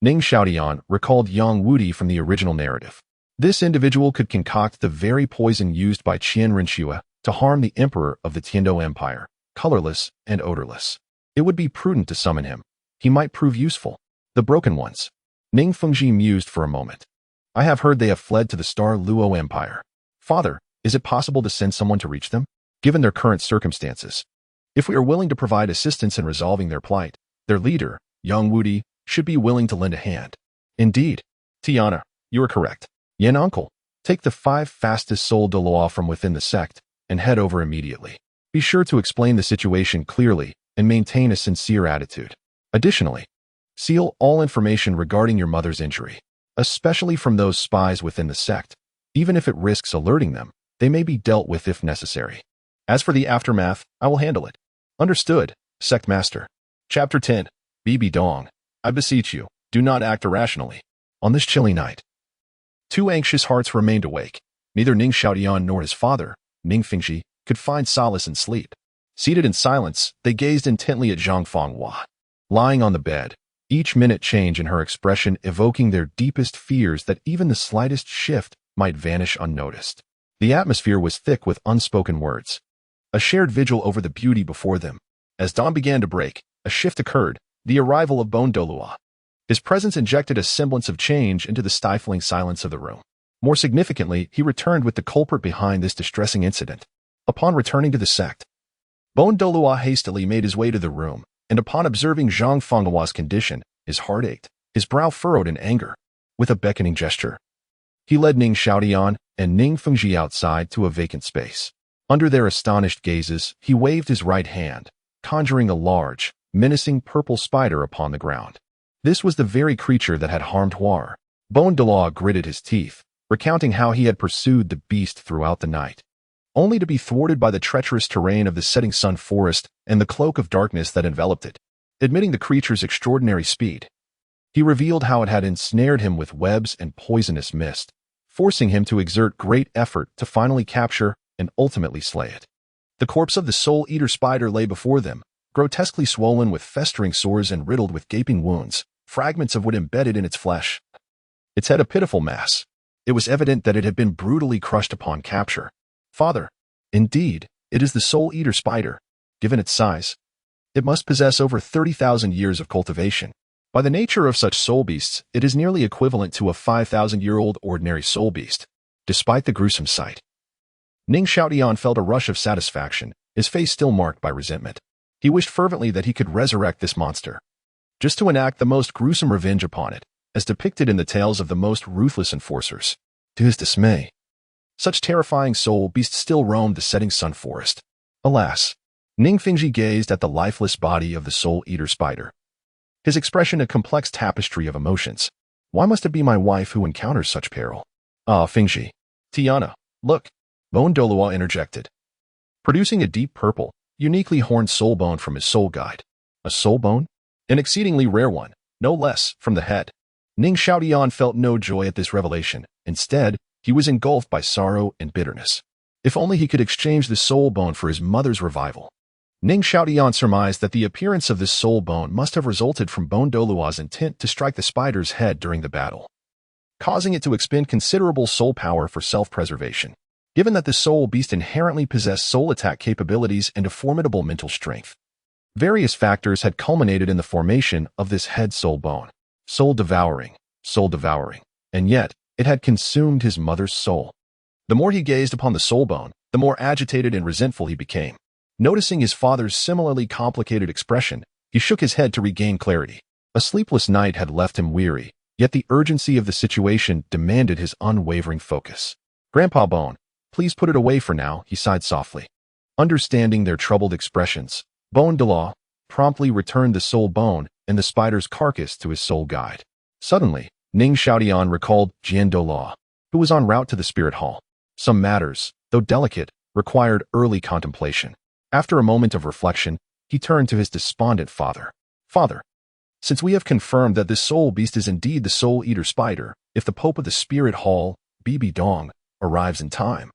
Ning Xiaotian recalled Yang Wudi from the original narrative. This individual could concoct the very poison used by Qian Renxue to harm the emperor of the Tiandou Empire, colorless and odorless. It would be prudent to summon him. He might prove useful. The Broken Ones. Ning Fengzhi mused for a moment. I have heard they have fled to the Star Luo Empire. Father, is it possible to send someone to reach them? Given their current circumstances, if we are willing to provide assistance in resolving their plight, their leader, Yang Wudi, should be willing to lend a hand. Indeed. Tiana, you are correct. Yan uncle, take the 5 fastest soul Douluo from within the sect and head over immediately. Be sure to explain the situation clearly and maintain a sincere attitude. Additionally, seal all information regarding your mother's injury, especially from those spies within the sect. Even if it risks alerting them, they may be dealt with if necessary. As for the aftermath, I will handle it. Understood, Sect Master. Chapter 10. Bibi Dong. I beseech you, do not act irrationally. On this chilly night, 2 anxious hearts remained awake. Neither Ning Xiaotian nor his father, Ning Fengzhi, could find solace in sleep. Seated in silence, they gazed intently at Zhang Fenghua. Lying on the bed, each minute change in her expression evoking their deepest fears that even the slightest shift might vanish unnoticed. The atmosphere was thick with unspoken words. A shared vigil over the beauty before them. As dawn began to break, a shift occurred, the arrival of Douluo. His presence injected a semblance of change into the stifling silence of the room. More significantly, he returned with the culprit behind this distressing incident. Upon returning to the sect, Douluo hastily made his way to the room, and upon observing Zhang Fenghua's condition, his heart ached, his brow furrowed in anger. With a beckoning gesture, he led Ning Xiaotian and Ning Fengzhi outside to a vacant space. Under their astonished gazes, he waved his right hand, conjuring a large, menacing purple spider upon the ground. This was the very creature that had harmed Huar. Douluo gritted his teeth, recounting how he had pursued the beast throughout the night, only to be thwarted by the treacherous terrain of the setting sun forest and the cloak of darkness that enveloped it. Admitting the creature's extraordinary speed, he revealed how it had ensnared him with webs and poisonous mist, forcing him to exert great effort to finally capture and ultimately slay it. The corpse of the soul-eater spider lay before them, grotesquely swollen with festering sores and riddled with gaping wounds, fragments of wood embedded in its flesh. Its head a pitiful mass. It was evident that it had been brutally crushed upon capture. Father, indeed, it is the soul-eater spider. Given its size, it must possess over 30,000 years of cultivation. By the nature of such soul beasts, it is nearly equivalent to a 5,000-year-old ordinary soul beast. Despite the gruesome sight, Ning Xiaotian felt a rush of satisfaction, his face still marked by resentment. He wished fervently that he could resurrect this monster, just to enact the most gruesome revenge upon it, as depicted in the tales of the most ruthless enforcers. To his dismay, such terrifying soul beasts still roamed the setting sun forest. Alas, Ning Fengzhi gazed at the lifeless body of the soul-eater spider, his expression a complex tapestry of emotions. Why must it be my wife who encounters such peril? Ah, Fengzhi. Tiana, look. Douluo interjected, producing a deep purple, uniquely horned soul bone from his soul guide. A soul bone? An exceedingly rare one, no less, from the head. Ning Xiaotian felt no joy at this revelation. Instead, he was engulfed by sorrow and bitterness. If only he could exchange the soul bone for his mother's revival. Ning Xiaotian surmised that the appearance of this soul bone must have resulted from Douluo's intent to strike the spider's head during the battle, causing it to expend considerable soul power for self-preservation. Given that the soul beast inherently possessed soul attack capabilities and a formidable mental strength, various factors had culminated in the formation of this head soul bone. Soul devouring, and yet it had consumed his mother's soul. The more he gazed upon the soul bone, the more agitated and resentful he became. Noticing his father's similarly complicated expression, he shook his head to regain clarity. A sleepless night had left him weary, yet the urgency of the situation demanded his unwavering focus. Grandpa Bone, please put it away for now, he sighed softly. Understanding their troubled expressions, Douluo promptly returned the soul bone and the spider's carcass to his soul guide. Suddenly, Ning Xiaotian recalled Douluo, who was en route to the spirit hall. Some matters, though delicate, required early contemplation. After a moment of reflection, he turned to his despondent father. Father, since we have confirmed that this soul beast is indeed the soul-eater spider, if the Pope of the Spirit Hall, BBDong, arrives in time,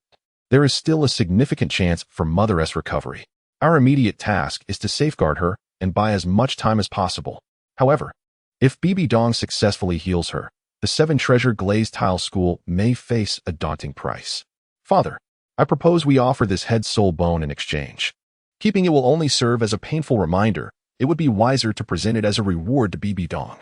there is still a significant chance for Mother-S recovery. Our immediate task is to safeguard her and buy as much time as possible. However, if BBDong successfully heals her, the Seven Treasure Glazed Tile School may face a daunting price. Father, I propose we offer this head soul bone in exchange. Keeping it will only serve as a painful reminder. It would be wiser to present it as a reward to BBDong.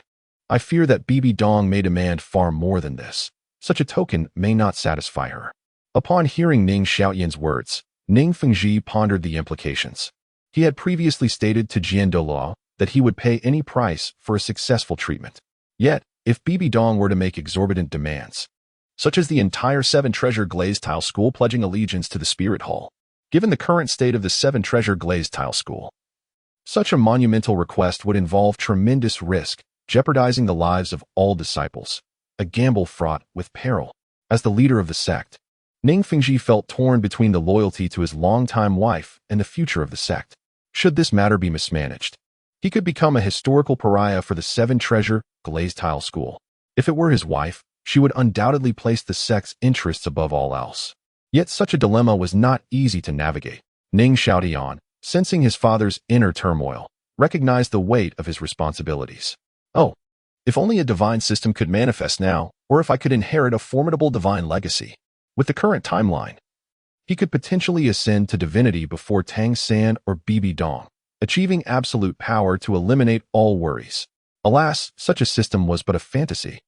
I fear that BBDong may demand far more than this. Such a token may not satisfy her. Upon hearing Ning Xiaotian's words, Ning Fengzhi pondered the implications. He had previously stated to Douluo that he would pay any price for a successful treatment. Yet, if BBDong were to make exorbitant demands, such as the entire Seven Treasure Glazed Tile School pledging allegiance to the Spirit Hall, given the current state of the Seven Treasure Glazed Tile School, such a monumental request would involve tremendous risk, jeopardizing the lives of all disciples, a gamble fraught with peril. As the leader of the sect, Ning Fengzhi felt torn between the loyalty to his longtime wife and the future of the sect. Should this matter be mismanaged, he could become a historical pariah for the Seven Treasure Glazed Tile School. If it were his wife, she would undoubtedly place the sect's interests above all else. Yet such a dilemma was not easy to navigate. Ning Xiaotian, sensing his father's inner turmoil, recognized the weight of his responsibilities. Oh, if only a divine system could manifest now, or if I could inherit a formidable divine legacy. With the current timeline, he could potentially ascend to divinity before Tang San or BBDong, achieving absolute power to eliminate all worries. Alas, such a system was but a fantasy.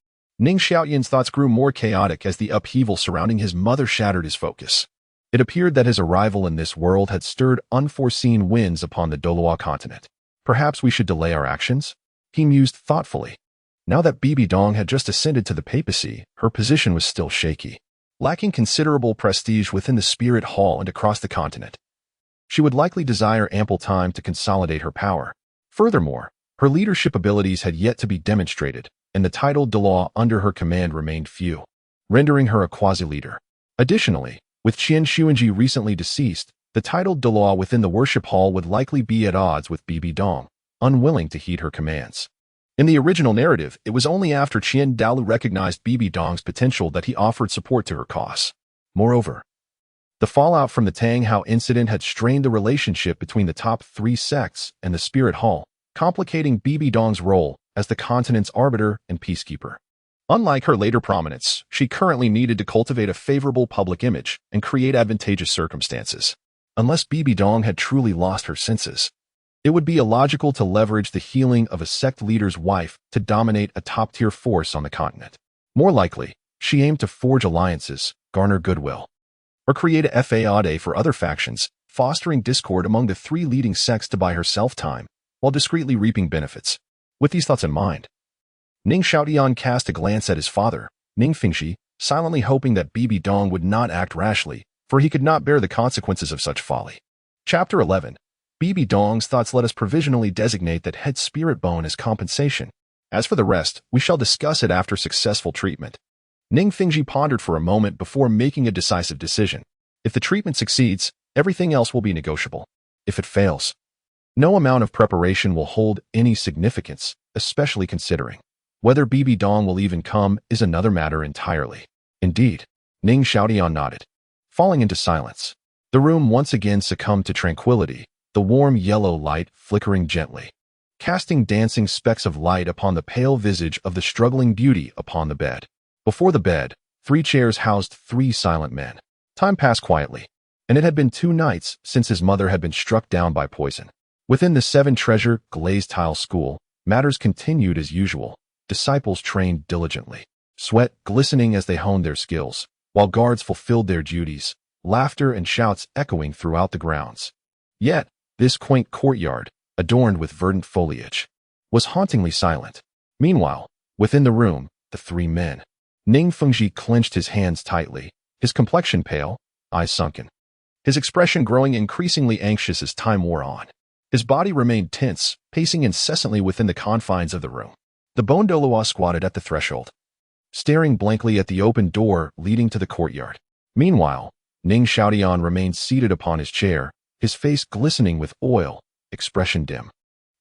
Ning Xiaotian's thoughts grew more chaotic as the upheaval surrounding his mother shattered his focus. It appeared that his arrival in this world had stirred unforeseen winds upon the Douluo Continent. Perhaps we should delay our actions? He mused thoughtfully. Now that BBDong had just ascended to the papacy, her position was still shaky, lacking considerable prestige within the Spirit Hall and across the continent. She would likely desire ample time to consolidate her power. Furthermore, her leadership abilities had yet to be demonstrated, and the titled Douluo under her command remained few, rendering her a quasi-leader. Additionally, with Qian Renxue recently deceased, the titled Douluo within the worship hall would likely be at odds with BBDong, unwilling to heed her commands. In the original narrative, it was only after Qian Dalu recognized BBDong's potential that he offered support to her cause. Moreover, the fallout from the Tang Hao incident had strained the relationship between the top three sects and the Spirit Hall, complicating BBDong's role as the continent's arbiter and peacekeeper. Unlike her later prominence, she currently needed to cultivate a favorable public image and create advantageous circumstances. Unless BBDong had truly lost her senses, it would be illogical to leverage the healing of a sect leader's wife to dominate a top-tier force on the continent. More likely, she aimed to forge alliances, garner goodwill, or create a faade for other factions, fostering discord among the three leading sects to buy herself time, while discreetly reaping benefits. With these thoughts in mind, Ning Xiaotian cast a glance at his father, Ning Fengzhi, silently hoping that BBDong would not act rashly, for he could not bear the consequences of such folly. Chapter 11. BBDong's thoughts let us provisionally designate that head spirit bone as compensation. As for the rest, we shall discuss it after successful treatment. Ning Fengzhi pondered for a moment before making a decisive decision. If the treatment succeeds, everything else will be negotiable. If it fails, no amount of preparation will hold any significance, especially considering whether BBDong will even come is another matter entirely. Indeed, Ning Xiaotian nodded, falling into silence. The room once again succumbed to tranquility, the warm yellow light flickering gently, casting dancing specks of light upon the pale visage of the struggling beauty upon the bed. Before the bed, 3 chairs housed 3 silent men. Time passed quietly, and it had been 2 nights since his mother had been struck down by poison. Within the Seven Treasure Glazed Tile School, matters continued as usual. Disciples trained diligently, sweat glistening as they honed their skills, while guards fulfilled their duties, laughter and shouts echoing throughout the grounds. Yet, this quaint courtyard, adorned with verdant foliage, was hauntingly silent. Meanwhile, within the room, the 3 men. Ning Fengzhi clenched his hands tightly, his complexion pale, eyes sunken, his expression growing increasingly anxious as time wore on. His body remained tense, pacing incessantly within the confines of the room. The Bone Douluo squatted at the threshold, staring blankly at the open door leading to the courtyard. Meanwhile, Ning Xiaotian remained seated upon his chair, his face glistening with oil, expression dim.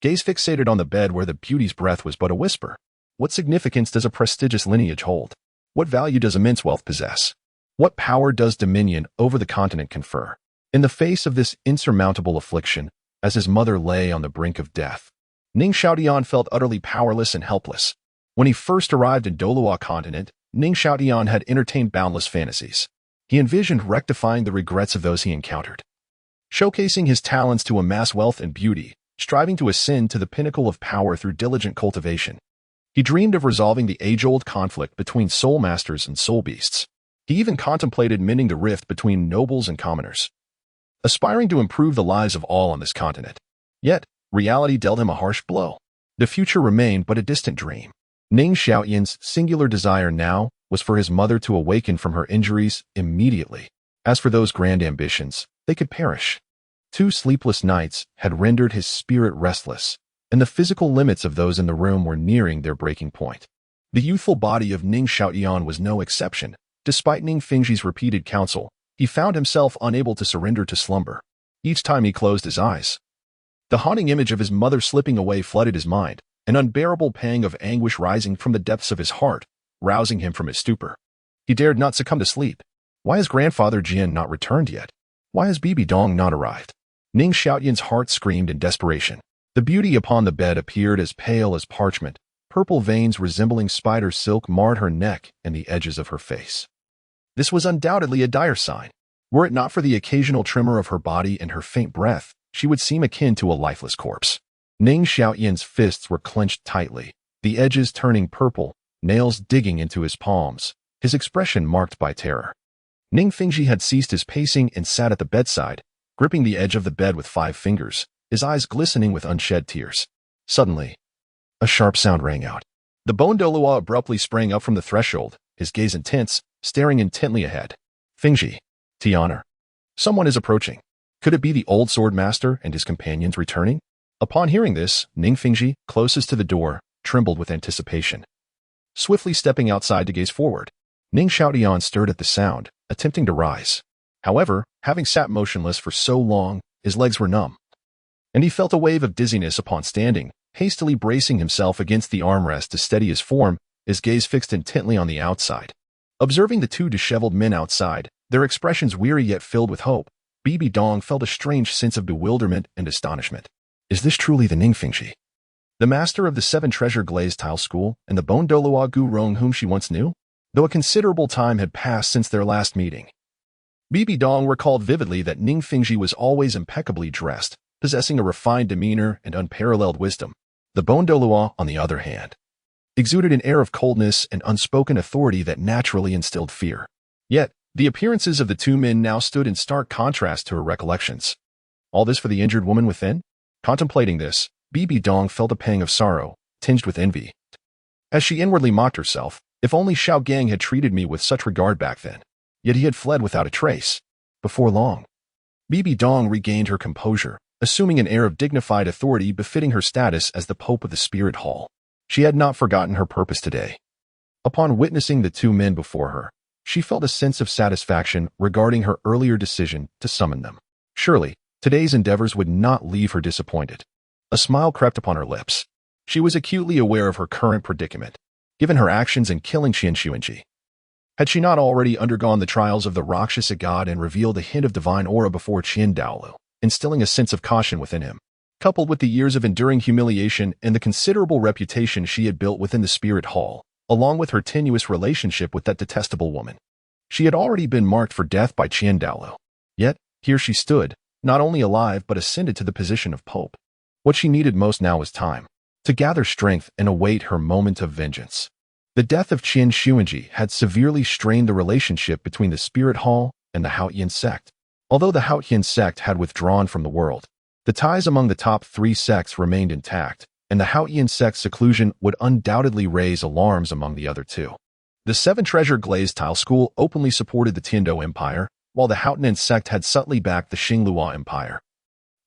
Gaze fixated on the bed where the beauty's breath was but a whisper. What significance does a prestigious lineage hold? What value does immense wealth possess? What power does dominion over the continent confer? In the face of this insurmountable affliction, as his mother lay on the brink of death, Ning Xiaotian felt utterly powerless and helpless. When he first arrived in Douluo Continent, Ning Xiaotian had entertained boundless fantasies. He envisioned rectifying the regrets of those he encountered, showcasing his talents to amass wealth and beauty, striving to ascend to the pinnacle of power through diligent cultivation. He dreamed of resolving the age-old conflict between soul masters and soul beasts. He even contemplated mending the rift between nobles and commoners, aspiring to improve the lives of all on this continent. Yet, reality dealt him a harsh blow. The future remained but a distant dream. Ning Xiaotian's singular desire now was for his mother to awaken from her injuries immediately. As for those grand ambitions, they could perish. 2 sleepless nights had rendered his spirit restless, and the physical limits of those in the room were nearing their breaking point. The youthful body of Ning Xiaotian was no exception. Despite Ning Fengzhi's repeated counsel, he found himself unable to surrender to slumber. Each time he closed his eyes, the haunting image of his mother slipping away flooded his mind, an unbearable pang of anguish rising from the depths of his heart, rousing him from his stupor. He dared not succumb to sleep. Why has grandfather Jian not returned yet? Why has Bibi Dong not arrived? Ning Xiaotian's heart screamed in desperation. The beauty upon the bed appeared as pale as parchment. Purple veins resembling spider silk marred her neck and the edges of her face. This was undoubtedly a dire sign. Were it not for the occasional tremor of her body and her faint breath, she would seem akin to a lifeless corpse. Ning Xiaotian's fists were clenched tightly, the edges turning purple, nails digging into his palms, his expression marked by terror. Ning Fengzhi had ceased his pacing and sat at the bedside, gripping the edge of the bed with 5 fingers, his eyes glistening with unshed tears. Suddenly, a sharp sound rang out. The Bon Douluo abruptly sprang up from the threshold, his gaze intense, staring intently ahead. Fengzhi, Tianer. Someone is approaching. Could it be the old sword master and his companions returning? Upon hearing this, Ning Fengzhi, closest to the door, trembled with anticipation. Swiftly stepping outside to gaze forward, Ning Xiaotian stirred at the sound, attempting to rise. However, having sat motionless for so long, his legs were numb, and he felt a wave of dizziness upon standing, hastily bracing himself against the armrest to steady his form, his gaze fixed intently on the outside. Observing the 2 disheveled men outside, their expressions weary yet filled with hope, Bibi Dong felt a strange sense of bewilderment and astonishment. Is this truly the Ning Fengzhi, the master of the 7 Treasure Glazed Tile School and the Bon Douluo Rong whom she once knew? Though a considerable time had passed since their last meeting, Bibi Dong recalled vividly that Ning Fengzhi was always impeccably dressed, possessing a refined demeanor and unparalleled wisdom. The Bon Douluo, on the other hand, exuded an air of coldness and unspoken authority that naturally instilled fear. Yet, the appearances of the 2 men now stood in stark contrast to her recollections. All this for the injured woman within? Contemplating this, Bibi Dong felt a pang of sorrow, tinged with envy. As she inwardly mocked herself, if only Xiao Gang had treated me with such regard back then. Yet he had fled without a trace. Before long, Bibi Dong regained her composure, assuming an air of dignified authority befitting her status as the Pope of the Spirit Hall. She had not forgotten her purpose today. Upon witnessing the 2 men before her, she felt a sense of satisfaction regarding her earlier decision to summon them. Surely, today's endeavors would not leave her disappointed. A smile crept upon her lips. She was acutely aware of her current predicament, given her actions in killing Qian Renxue. Had she not already undergone the trials of the Rakshasa god and revealed a hint of divine aura before Qian Douluo, instilling a sense of caution within him, coupled with the years of enduring humiliation and the considerable reputation she had built within the Spirit Hall, along with her tenuous relationship with that detestable woman? She had already been marked for death by Qian Douluo. Yet, here she stood, not only alive but ascended to the position of Pope. What she needed most now was time, to gather strength and await her moment of vengeance. The death of Qian Renxue had severely strained the relationship between the Spirit Hall and the Xuantian sect. Although the Xuantian sect had withdrawn from the world, the ties among the top 3 sects remained intact, and the Xuantian sect's seclusion would undoubtedly raise alarms among the other 2. The 7 Treasure Glazed Tile School openly supported the Tiandou Empire, while the Xuantian sect had subtly backed the Xinglua Empire,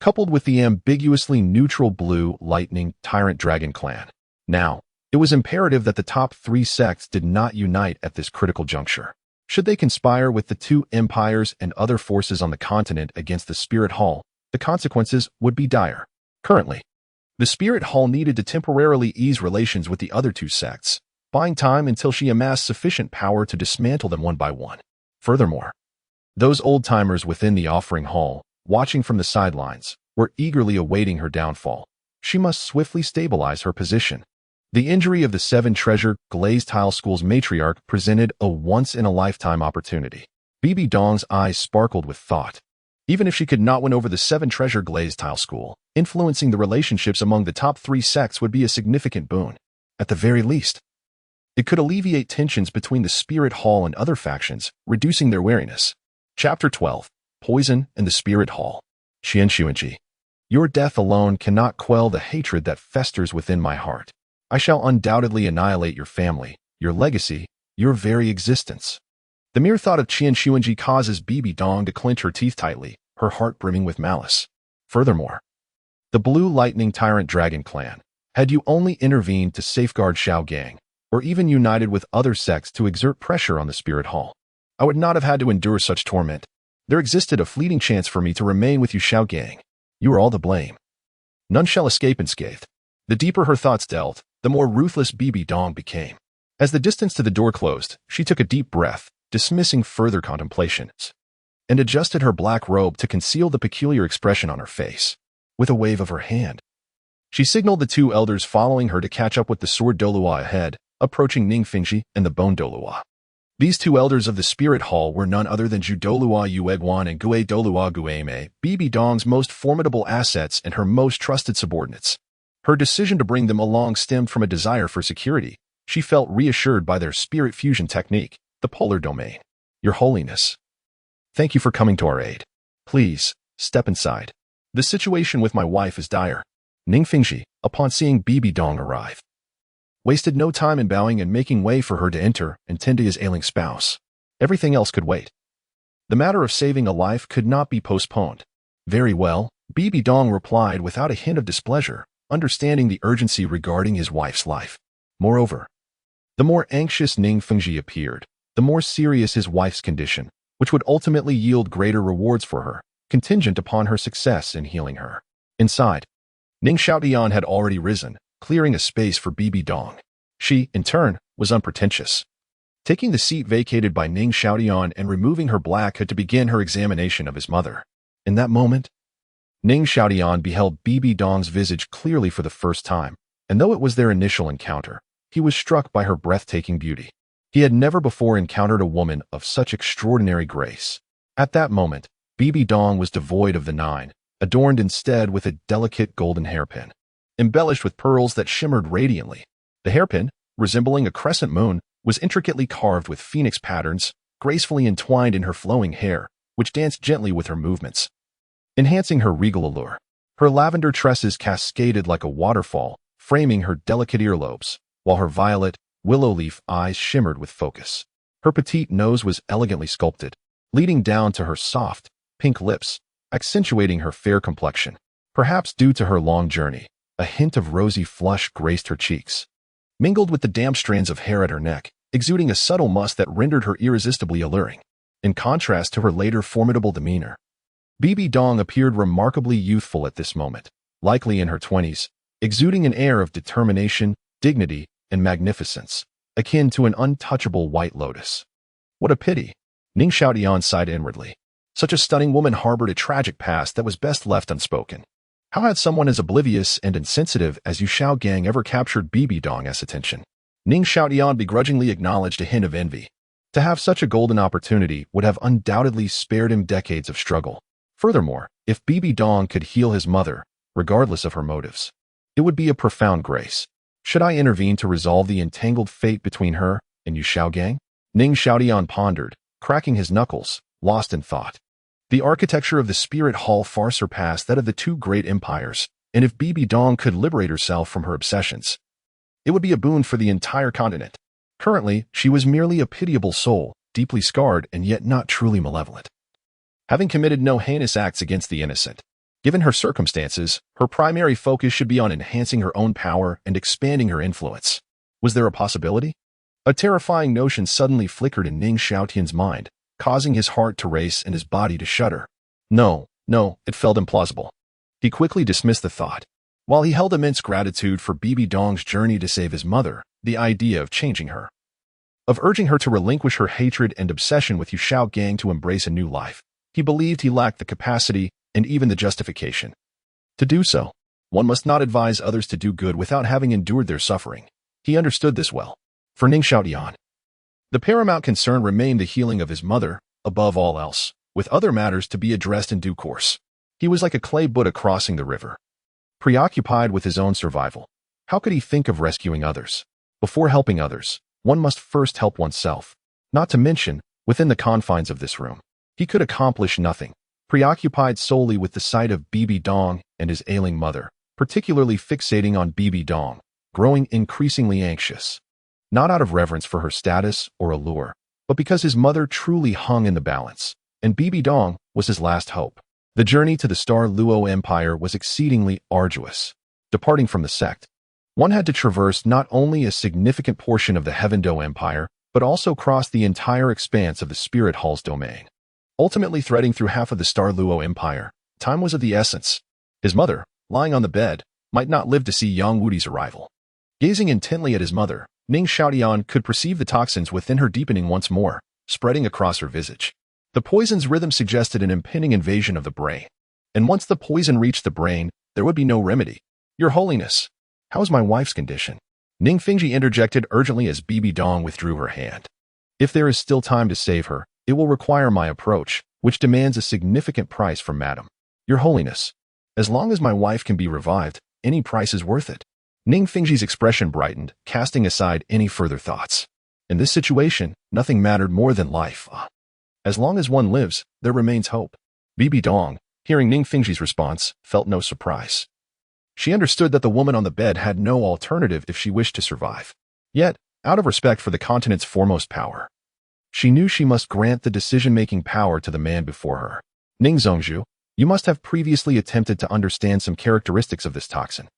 coupled with the ambiguously neutral Blue Lightning Tyrant Dragon clan. Now, it was imperative that the top 3 sects did not unite at this critical juncture. Should they conspire with the 2 empires and other forces on the continent against the Spirit Hall, the consequences would be dire. Currently, the Spirit Hall needed to temporarily ease relations with the other two sects, buying time until she amassed sufficient power to dismantle them one by one. Furthermore, those old-timers within the offering hall, watching from the sidelines, were eagerly awaiting her downfall. She must swiftly stabilize her position. The injury of the Seven Treasure Glazed Tile School's matriarch presented a once-in-a-lifetime opportunity. Bibi Dong's eyes sparkled with thought. Even if she could not win over the Seven Treasure Glazed Tile School, influencing the relationships among the top 3 sects would be a significant boon. At the very least, it could alleviate tensions between the Spirit Hall and other factions, reducing their wariness. Chapter 12. Poison and the Spirit Hall. Qian Renxue. Your death alone cannot quell the hatred that festers within my heart. I shall undoubtedly annihilate your family, your legacy, your very existence. The mere thought of Qian Renxue causes Bibi Dong to clench her teeth tightly, her heart brimming with malice. Furthermore, the Blue Lightning Tyrant Dragon Clan, had you only intervened to safeguard Xiaogang, or even united with other sects to exert pressure on the Spirit Hall, I would not have had to endure such torment. There existed a fleeting chance for me to remain with you, Xiaogang. You are all to blame. None shall escape unscathed. The deeper her thoughts delved, the more ruthless Bibi Dong became. As the distance to the door closed, she took a deep breath, dismissing further contemplations, and adjusted her black robe to conceal the peculiar expression on her face. With a wave of her hand, she signaled the 2 elders following her to catch up with the sword Douluo ahead, approaching Ning Fengzhi and the bone Douluo. These 2 elders of the Spirit Hall were none other than Zhu Douluo Yueguan and Gue Douluo Gueme, Bibi Dong's most formidable assets and her most trusted subordinates. Her decision to bring them along stemmed from a desire for security. She felt reassured by their spirit fusion technique, the polar domain. Your Holiness, thank you for coming to our aid. Please, step inside. The situation with my wife is dire. Ning Fengzhi, upon seeing Bibi Dong arrive, wasted no time in bowing and making way for her to enter and tend to his ailing spouse. Everything else could wait. The matter of saving a life could not be postponed. Very well, Bibi Dong replied without a hint of displeasure, understanding the urgency regarding his wife's life. Moreover, the more anxious Ning Fengzhi appeared, the more serious his wife's condition, which would ultimately yield greater rewards for her, contingent upon her success in healing her. Inside, Ning Xiaotian had already risen, clearing a space for Bibi Dong. She, in turn, was unpretentious, taking the seat vacated by Ning Xiaotian and removing her black hood to begin her examination of his mother. In that moment, Ning Xiaotian beheld Bibi Dong's visage clearly for the first time, and though it was their initial encounter, he was struck by her breathtaking beauty. He had never before encountered a woman of such extraordinary grace. At that moment, Bibi Dong was devoid of the 9, adorned instead with a delicate golden hairpin, embellished with pearls that shimmered radiantly. The hairpin, resembling a crescent moon, was intricately carved with phoenix patterns, gracefully entwined in her flowing hair, which danced gently with her movements, enhancing her regal allure. Her lavender tresses cascaded like a waterfall, framing her delicate earlobes, while her violet, willow leaf eyes shimmered with focus. Her petite nose was elegantly sculpted, leading down to her soft, pink lips, accentuating her fair complexion. Perhaps due to her long journey, a hint of rosy flush graced her cheeks, mingled with the damp strands of hair at her neck, exuding a subtle musk that rendered her irresistibly alluring. In contrast to her later formidable demeanor, Bibi Dong appeared remarkably youthful at this moment, likely in her 20s, exuding an air of determination, dignity, and magnificence, akin to an untouchable white lotus. What a pity! Ning Xiaotian sighed inwardly. Such a stunning woman harbored a tragic past that was best left unspoken. How had someone as oblivious and insensitive as Yu Xiaogang ever captured Bibi Dong's attention? Ning Xiaotian begrudgingly acknowledged a hint of envy. To have such a golden opportunity would have undoubtedly spared him decades of struggle. Furthermore, if Bibi Dong could heal his mother, regardless of her motives, it would be a profound grace. Should I intervene to resolve the entangled fate between her and Yu Xiaogang? Ning Xiaotian pondered, cracking his knuckles, lost in thought. The architecture of the Spirit Hall far surpassed that of the 2 great empires, and if Bibi Dong could liberate herself from her obsessions, it would be a boon for the entire continent. Currently, she was merely a pitiable soul, deeply scarred and yet not truly malevolent, having committed no heinous acts against the innocent. Given her circumstances, her primary focus should be on enhancing her own power and expanding her influence. Was there a possibility? A terrifying notion suddenly flickered in Ning Xiaotian's mind, causing his heart to race and his body to shudder. No, No, it felt implausible. He quickly dismissed the thought. While he held immense gratitude for Bibi Dong's journey to save his mother, the idea of changing her, of urging her to relinquish her hatred and obsession with Xiao Gang to embrace a new life, he believed he lacked the capacity and even the justification. To do so, one must not advise others to do good without having endured their suffering. He understood this well. For Ning Xiaotian, the paramount concern remained the healing of his mother, above all else, with other matters to be addressed in due course. He was like a clay Buddha crossing the river, preoccupied with his own survival. How could he think of rescuing others? Before helping others, one must first help oneself. Not to mention, within the confines of this room, he could accomplish nothing, preoccupied solely with the sight of Bibi Dong and his ailing mother, particularly fixating on Bibi Dong, growing increasingly anxious. Not out of reverence for her status or allure, but because his mother truly hung in the balance, and Bibi Dong was his last hope. The journey to the Star Luo Empire was exceedingly arduous. Departing from the sect, one had to traverse not only a significant portion of the Heavendo Empire, but also cross the entire expanse of the Spirit Hall's domain. Ultimately threading through half of the Star Luo Empire, time was of the essence. His mother, lying on the bed, might not live to see Yang Wudi's arrival. Gazing intently at his mother, Ning Xiaotian could perceive the toxins within her deepening once more, spreading across her visage. The poison's rhythm suggested an impending invasion of the brain. And once the poison reached the brain, there would be no remedy. Your Holiness, how is my wife's condition? Ning Fengzhi interjected urgently as Bibi Dong withdrew her hand. If there is still time to save her, it will require my approach, which demands a significant price from Madam. Your Holiness, as long as my wife can be revived, any price is worth it. Ning Fengzhi's expression brightened, casting aside any further thoughts. In this situation, nothing mattered more than life. As long as one lives, there remains hope. Bibi Dong, hearing Ning Fengzhi's response, felt no surprise. She understood that the woman on the bed had no alternative if she wished to survive. Yet, out of respect for the continent's foremost power, she knew she must grant the decision-making power to the man before her. Ning Rongrong, you must have previously attempted to understand some characteristics of this toxin.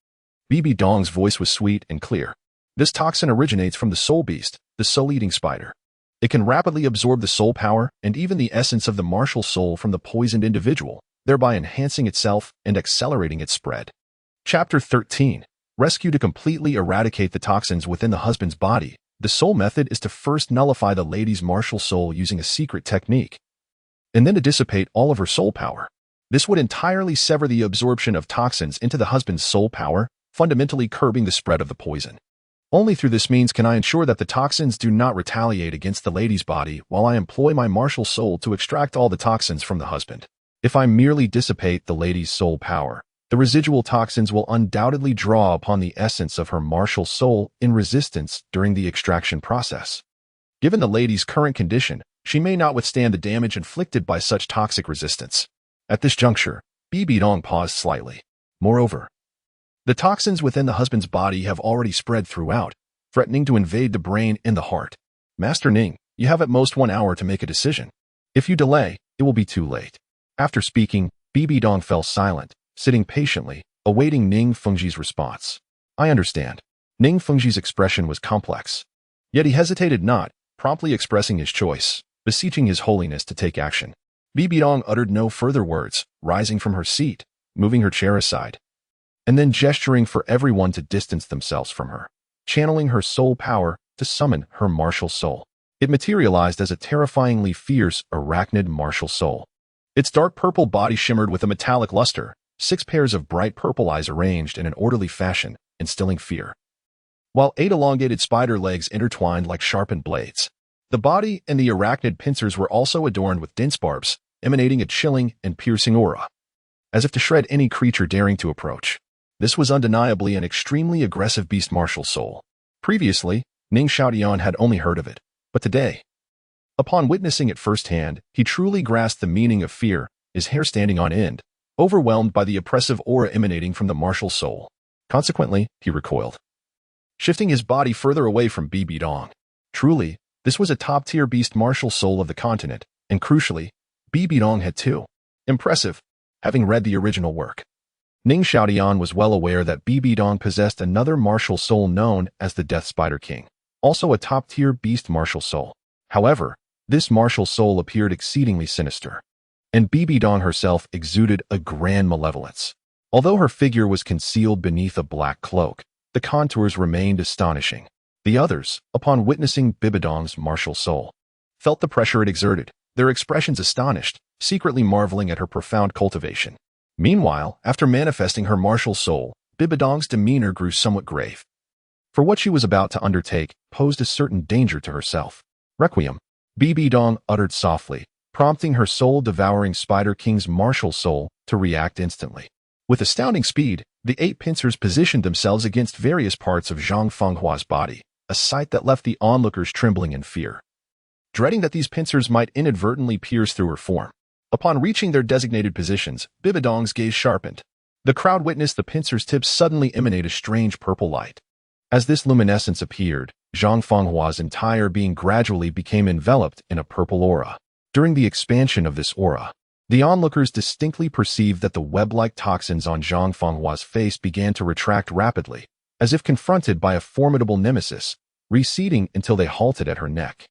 Bibi Dong's voice was sweet and clear. This toxin originates from the soul beast, the soul-eating spider. It can rapidly absorb the soul power and even the essence of the martial soul from the poisoned individual, thereby enhancing itself and accelerating its spread. Chapter 13. Rescue. To completely eradicate the toxins within the husband's body, the soul method is to first nullify the lady's martial soul using a secret technique, and then to dissipate all of her soul power. This would entirely sever the absorption of toxins into the husband's soul power, fundamentally curbing the spread of the poison. Only through this means can I ensure that the toxins do not retaliate against the lady's body while I employ my martial soul to extract all the toxins from the husband. If I merely dissipate the lady's soul power, the residual toxins will undoubtedly draw upon the essence of her martial soul in resistance during the extraction process. Given the lady's current condition, she may not withstand the damage inflicted by such toxic resistance. At this juncture, BBDong paused slightly. Moreover, the toxins within the husband's body have already spread throughout, threatening to invade the brain and the heart. Master Ning, you have at most 1 hour to make a decision. If you delay, it will be too late. After speaking, BBDong fell silent, sitting patiently, awaiting Ning Fengzhi's response. I understand. Ning Fengzhi's expression was complex. Yet he hesitated not, promptly expressing his choice, beseeching His Holiness to take action. BBDong uttered no further words, rising from her seat, moving her chair aside, and then gesturing for everyone to distance themselves from her, channeling her soul power to summon her martial soul. It materialized as a terrifyingly fierce arachnid martial soul. Its dark purple body shimmered with a metallic luster, 6 pairs of bright purple eyes arranged in an orderly fashion, instilling fear, while 8 elongated spider legs intertwined like sharpened blades. The body and the arachnid pincers were also adorned with dense barbs, emanating a chilling and piercing aura, as if to shred any creature daring to approach. This was undeniably an extremely aggressive beast martial soul. Previously, Ning Xiaotian had only heard of it, but today, upon witnessing it firsthand, he truly grasped the meaning of fear, his hair standing on end, overwhelmed by the oppressive aura emanating from the martial soul. Consequently, he recoiled, shifting his body further away from BBDong. Truly, this was a top-tier beast martial soul of the continent, and crucially, BBDong had too. Impressive, having read the original work. Ning Xiaotian was well aware that BBDong possessed another martial soul known as the Death Spider King, also a top-tier beast martial soul. However, this martial soul appeared exceedingly sinister. and Bibi Dong herself exuded a grand malevolence. Although her figure was concealed beneath a black cloak, the contours remained astonishing. The others, upon witnessing Bibi Dong's martial soul, felt the pressure it exerted, their expressions astonished, secretly marveling at her profound cultivation. Meanwhile, after manifesting her martial soul, Bibi Dong's demeanor grew somewhat grave. For what she was about to undertake posed a certain danger to herself. Requiem, Bibi Dong uttered softly, prompting her soul-devouring Spider King's martial soul to react instantly. With astounding speed, the 8 pincers positioned themselves against various parts of Zhang Fenghua's body, a sight that left the onlookers trembling in fear, dreading that these pincers might inadvertently pierce through her form. Upon reaching their designated positions, Bibi Dong's gaze sharpened. The crowd witnessed the pincers' tips suddenly emanate a strange purple light. As this luminescence appeared, Zhang Fenghua's entire being gradually became enveloped in a purple aura. During the expansion of this aura, the onlookers distinctly perceived that the web-like toxins on Zhang Fenghua's face began to retract rapidly, as if confronted by a formidable nemesis, receding until they halted at her neck.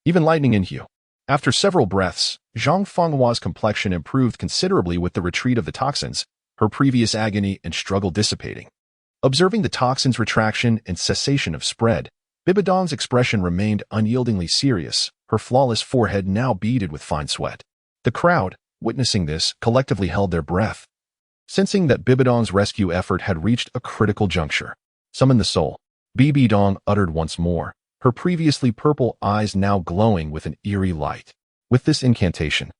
Even lightning in hue. After several breaths, Zhang Fenghua's complexion improved considerably with the retreat of the toxins, her previous agony and struggle dissipating. Observing the toxins' retraction and cessation of spread, Bibi Dong's expression remained unyieldingly serious, her flawless forehead now beaded with fine sweat. The crowd, witnessing this, collectively held their breath, sensing that Bibi Dong's rescue effort had reached a critical juncture. Summon the soul, Bibi Dong uttered once more, her previously purple eyes now glowing with an eerie light. With this incantation,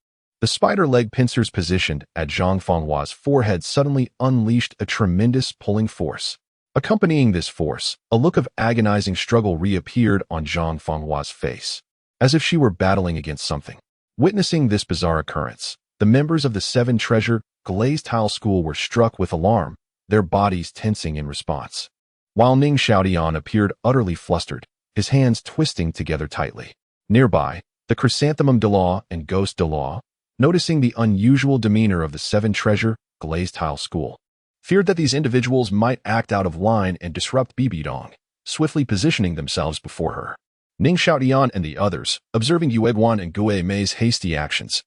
the spider leg pincers positioned at Zhang Fenghua's forehead suddenly unleashed a tremendous pulling force. Accompanying this force, a look of agonizing struggle reappeared on Zhang Fenghua's face, as if she were battling against something. Witnessing this bizarre occurrence, the members of the Seven Treasure Glazed Tile school were struck with alarm, their bodies tensing in response. While Ning Xiaotian appeared utterly flustered, his hands twisting together tightly. Nearby, the Chrysanthemum Duel and Ghost Duel, noticing the unusual demeanor of the Seven Treasure Glazed Tile school, feared that these individuals might act out of line and disrupt BBDong, swiftly positioning themselves before her. Ning Xiaotian and the others, observing Yueguan and Gue Mei's hasty actions,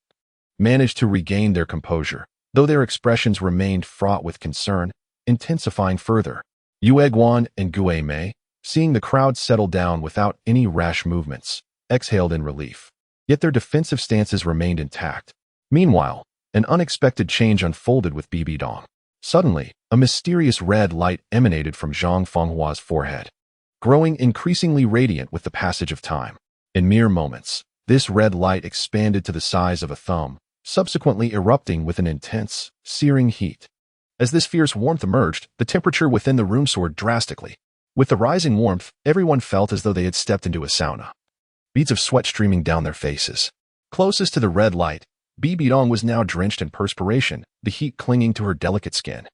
managed to regain their composure, though their expressions remained fraught with concern, intensifying further. Yueguan and Gue Mei, seeing the crowd settle down without any rash movements, exhaled in relief. Yet their defensive stances remained intact. Meanwhile, an unexpected change unfolded with BBDong. Suddenly, a mysterious red light emanated from Zhang Fenghua's forehead, growing increasingly radiant with the passage of time. In mere moments, this red light expanded to the size of a thumb, subsequently erupting with an intense, searing heat. As this fierce warmth emerged, the temperature within the room soared drastically. With the rising warmth, everyone felt as though they had stepped into a sauna, beads of sweat streaming down their faces. Closest to the red light, Bibi Dong was now drenched in perspiration, the heat clinging to her delicate skin.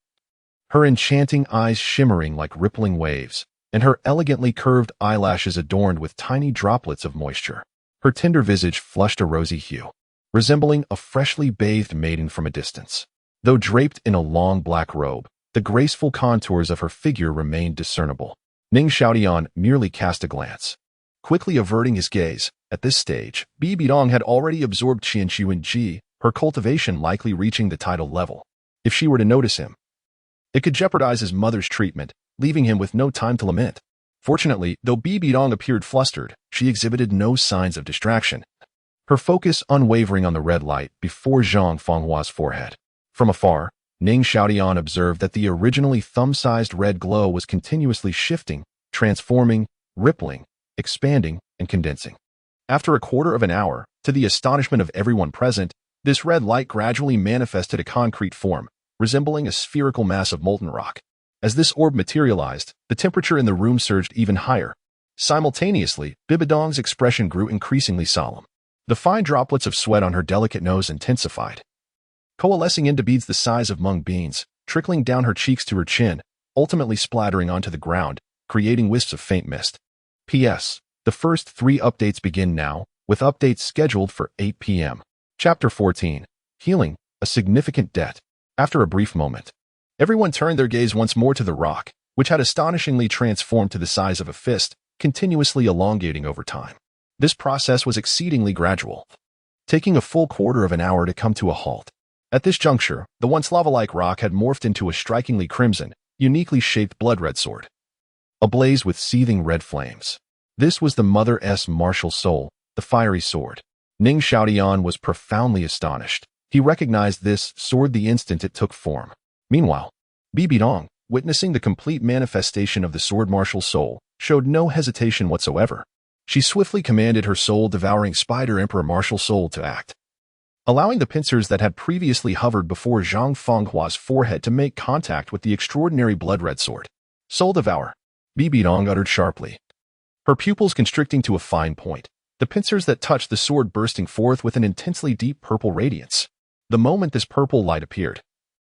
Her enchanting eyes shimmering like rippling waves, and her elegantly curved eyelashes adorned with tiny droplets of moisture. Her tender visage flushed a rosy hue, resembling a freshly bathed maiden from a distance. Though draped in a long black robe, the graceful contours of her figure remained discernible. Ning Xiaotian merely cast a glance, quickly averting his gaze. At this stage, Bibi Dong had already absorbed Qian, her cultivation likely reaching the tidal level. If she were to notice him, it could jeopardize his mother's treatment, leaving him with no time to lament. Fortunately, though Bibi Dong appeared flustered, she exhibited no signs of distraction, her focus unwavering on the red light before Zhang Fenghua's forehead. From afar, Ning Xiaotian observed that the originally thumb-sized red glow was continuously shifting, transforming, rippling, expanding, and condensing. After a quarter of an hour, to the astonishment of everyone present, this red light gradually manifested a concrete form, resembling a spherical mass of molten rock. As this orb materialized, the temperature in the room surged even higher. Simultaneously, Bibi Dong's expression grew increasingly solemn. The fine droplets of sweat on her delicate nose intensified, coalescing into beads the size of mung beans, trickling down her cheeks to her chin, ultimately splattering onto the ground, creating wisps of faint mist. P.S. The first 3 updates begin now, with updates scheduled for 8 p.m. Chapter 14. Healing, a significant debt. After a brief moment, everyone turned their gaze once more to the rock, which had astonishingly transformed to the size of a fist, continuously elongating over time. This process was exceedingly gradual, taking a full quarter of an hour to come to a halt. At this juncture, the once lava-like rock had morphed into a strikingly crimson, uniquely shaped blood-red sword, ablaze with seething red flames. This was the Mother's martial soul, the fiery sword. Ning Xiaotian was profoundly astonished. He recognized this sword the instant it took form. Meanwhile, Bibi Dong, witnessing the complete manifestation of the sword martial soul, showed no hesitation whatsoever. She swiftly commanded her soul-devouring spider emperor martial soul to act, allowing the pincers that had previously hovered before Zhang Fenghua's forehead to make contact with the extraordinary blood-red sword. Soul devour, Bibi Dong uttered sharply, her pupils constricting to a fine point, the pincers that touched the sword bursting forth with an intensely deep purple radiance. The moment this purple light appeared,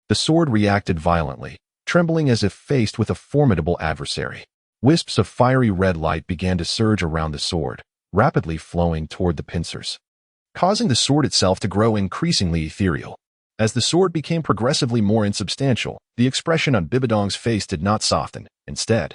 the sword reacted violently, trembling as if faced with a formidable adversary. Wisps of fiery red light began to surge around the sword, rapidly flowing toward the pincers, causing the sword itself to grow increasingly ethereal. As the sword became progressively more insubstantial, the expression on BBDong's face did not soften. Instead,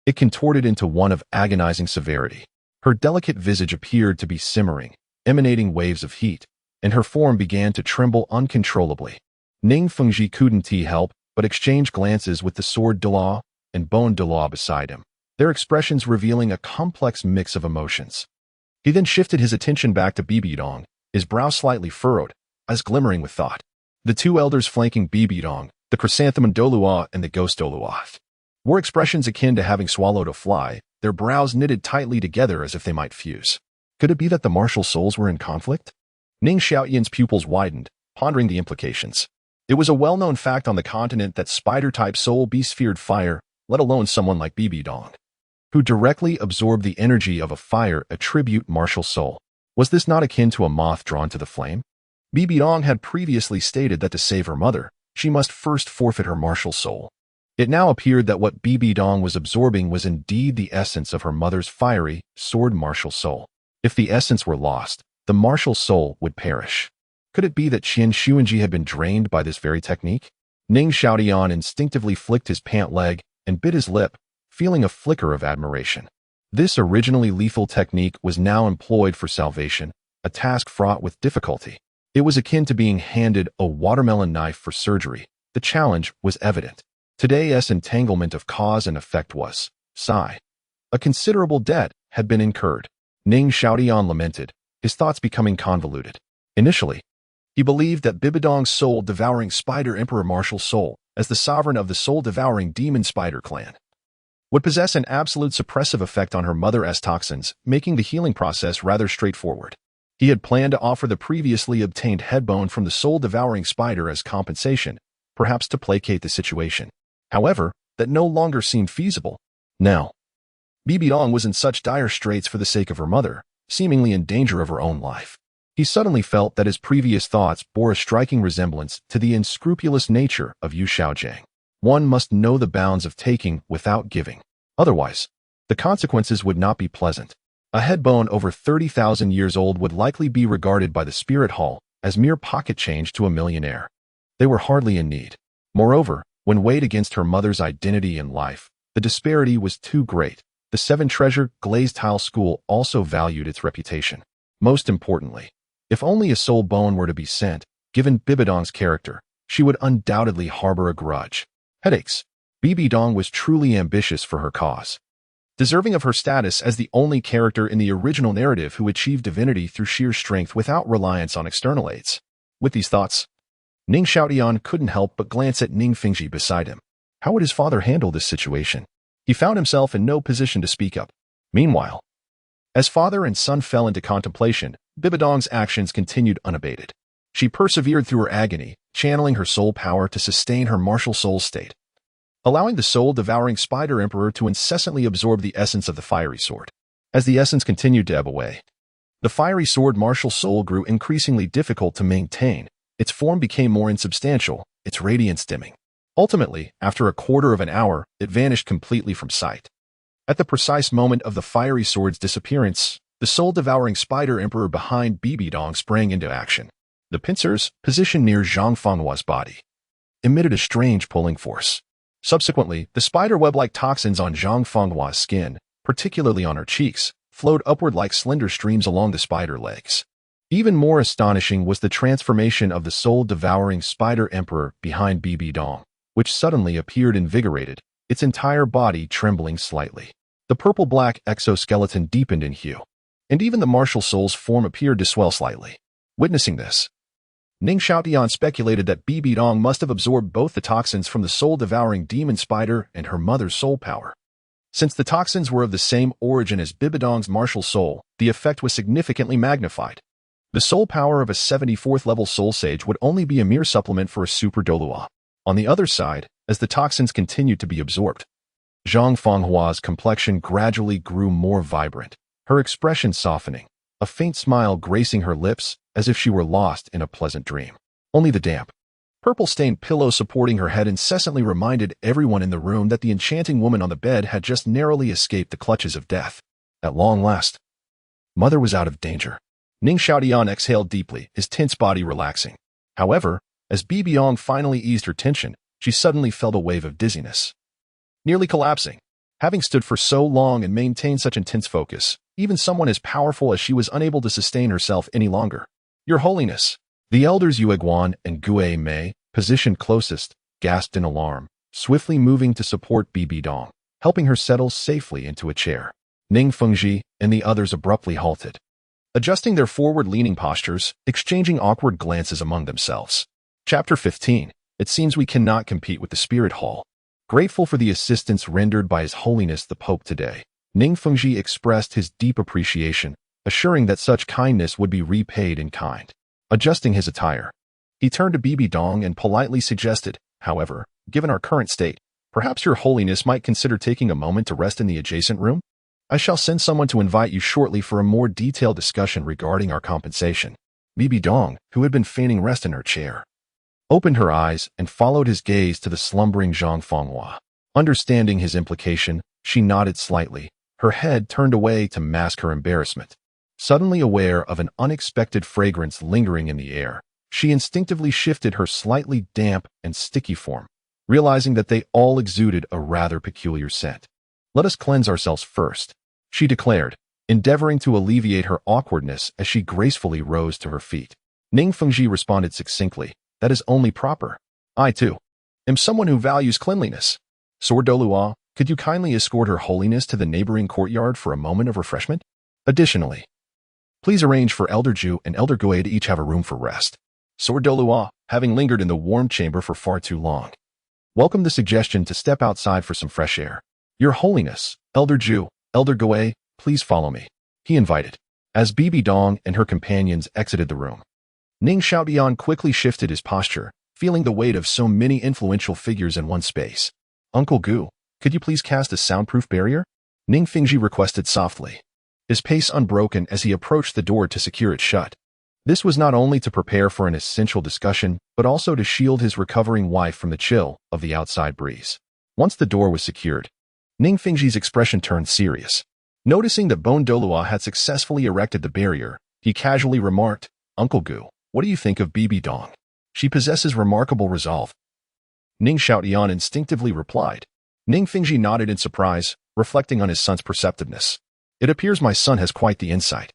it contorted into one of agonizing severity. Her delicate visage appeared to be simmering, emanating waves of heat, and her form began to tremble uncontrollably. Ning Fengzhi couldn't help but exchange glances with the sword Douluo and bone Douluo beside him, their expressions revealing a complex mix of emotions. He then shifted his attention back to Bibi Dong, his brow slightly furrowed, eyes glimmering with thought. The two elders flanking Bibi Dong, the chrysanthemum Douluo and the ghost Douluo, wore expressions akin to having swallowed a fly, their brows knitted tightly together as if they might fuse. Could it be that the martial souls were in conflict? Ning Xiaotian's pupils widened, pondering the implications. It was a well-known fact on the continent that spider-type soul beasts feared fire, let alone someone like Bibi Dong, who directly absorbed the energy of a fire attribute martial soul. Was this not akin to a moth drawn to the flame? Bibi Dong had previously stated that to save her mother, she must first forfeit her martial soul. It now appeared that what Bibi Dong was absorbing was indeed the essence of her mother's fiery, sword martial soul. If the essence were lost, the martial soul would perish. Could it be that Qian Renxue had been drained by this very technique? Ning Xiaotian instinctively flicked his pant leg and bit his lip, feeling a flicker of admiration. This originally lethal technique was now employed for salvation, a task fraught with difficulty. It was akin to being handed a watermelon knife for surgery. The challenge was evident. Today's entanglement of cause and effect was, sigh, a considerable debt had been incurred. Ning Xiaotian lamented, his thoughts becoming convoluted. Initially, he believed that BBDong's soul-devouring spider emperor martial soul, as the sovereign of the soul-devouring demon spider clan, would possess an absolute suppressive effect on her mother's toxins, making the healing process rather straightforward. He had planned to offer the previously obtained headbone from the soul-devouring spider as compensation, perhaps to placate the situation. However, that no longer seemed feasible. Now, Bibi Dong was in such dire straits for the sake of her mother, seemingly in danger of her own life. He suddenly felt that his previous thoughts bore a striking resemblance to the unscrupulous nature of Yu Xiaojiang. One must know the bounds of taking without giving. Otherwise, the consequences would not be pleasant. A headbone over 30,000 years old would likely be regarded by the spirit hall as mere pocket change to a millionaire. They were hardly in need. Moreover, when weighed against her mother's identity and life, the disparity was too great. The Seven Treasure Glazed Tile school also valued its reputation. Most importantly, if only a soul bone were to be sent, given BBDong's character, she would undoubtedly harbor a grudge. Headaches. Bibi Dong was truly ambitious for her cause, deserving of her status as the only character in the original narrative who achieved divinity through sheer strength without reliance on external aids. With these thoughts, Ning Xiaotian couldn't help but glance at Ning Fengzhi beside him. How would his father handle this situation? He found himself in no position to speak up. Meanwhile, as father and son fell into contemplation, BBDong's actions continued unabated. She persevered through her agony, channeling her soul power to sustain her martial soul state, allowing the soul-devouring spider emperor to incessantly absorb the essence of the fiery sword. As the essence continued to ebb away, the fiery sword martial soul grew increasingly difficult to maintain. Its form became more insubstantial, its radiance dimming. Ultimately, after a quarter of an hour, it vanished completely from sight. At the precise moment of the fiery sword's disappearance, the soul-devouring spider emperor behind Bibi Dong sprang into action. The pincers, positioned near Zhang Fenghua's body, emitted a strange pulling force. Subsequently, the spider-web-like toxins on Zhang Fenghua's skin, particularly on her cheeks, flowed upward like slender streams along the spider legs. Even more astonishing was the transformation of the soul-devouring spider emperor behind Bibi Dong, which suddenly appeared invigorated, its entire body trembling slightly. The purple-black exoskeleton deepened in hue, and even the martial soul's form appeared to swell slightly. Witnessing this, Ning Xiaotian speculated that Bibi Dong must have absorbed both the toxins from the soul-devouring demon spider and her mother's soul power. Since the toxins were of the same origin as BBDong's martial soul, the effect was significantly magnified. The soul power of a 74th level soul sage would only be a mere supplement for a super Douluo. On the other side, as the toxins continued to be absorbed, Zhang Fenghua's complexion gradually grew more vibrant, her expression softening, a faint smile gracing her lips as if she were lost in a pleasant dream. Only the damp, purple-stained pillow supporting her head incessantly reminded everyone in the room that the enchanting woman on the bed had just narrowly escaped the clutches of death. At long last, Mother was out of danger. Ning Xiaotian exhaled deeply, his tense body relaxing. However, as BBDong finally eased her tension, she suddenly felt a wave of dizziness. Nearly collapsing. Having stood for so long and maintained such intense focus, even someone as powerful as she was unable to sustain herself any longer. Your Holiness! The elders Yueguan and Gue Mei, positioned closest, gasped in alarm, swiftly moving to support Bibi Dong, helping her settle safely into a chair. Ning Fengzhi and the others abruptly halted, adjusting their forward-leaning postures, exchanging awkward glances among themselves. Chapter 15. It seems we cannot compete with the Spirit Hall. Grateful for the assistance rendered by His Holiness the Pope today, Ning Fengzhi expressed his deep appreciation, assuring that such kindness would be repaid in kind. Adjusting his attire, he turned to Bibi Dong and politely suggested, however, given our current state, perhaps Your Holiness might consider taking a moment to rest in the adjacent room? I shall send someone to invite you shortly for a more detailed discussion regarding our compensation. Bibi Dong, who had been feigning rest in her chair, opened her eyes and followed his gaze to the slumbering Zhang Fenghua. Understanding his implication, she nodded slightly, her head turned away to mask her embarrassment. Suddenly aware of an unexpected fragrance lingering in the air, she instinctively shifted her slightly damp and sticky form, realizing that they all exuded a rather peculiar scent. Let us cleanse ourselves first, she declared, endeavoring to alleviate her awkwardness as she gracefully rose to her feet. Ning Fengzhi responded succinctly, that is only proper. I, too, am someone who values cleanliness. Sword Douluo, could you kindly escort Her Holiness to the neighboring courtyard for a moment of refreshment? Additionally, please arrange for Elder Ju and Elder Gue to each have a room for rest. Sword Douluo, having lingered in the warm chamber for far too long, welcomed the suggestion to step outside for some fresh air. Your Holiness, Elder Ju, Elder Gue, please follow me, he invited. As Bibi Dong and her companions exited the room, Ning Xiaotian quickly shifted his posture, feeling the weight of so many influential figures in one space. Uncle Gu, could you please cast a soundproof barrier? Ning Fengzhi requested softly, his pace unbroken as he approached the door to secure it shut. This was not only to prepare for an essential discussion, but also to shield his recovering wife from the chill of the outside breeze. Once the door was secured, Ning Fengzhi's expression turned serious. Noticing that Bon Douluo had successfully erected the barrier, he casually remarked, Uncle Gu, what do you think of Bibi Dong? She possesses remarkable resolve. Ning Xiaotian instinctively replied. Ning Fengzhi nodded in surprise, reflecting on his son's perceptiveness. It appears my son has quite the insight.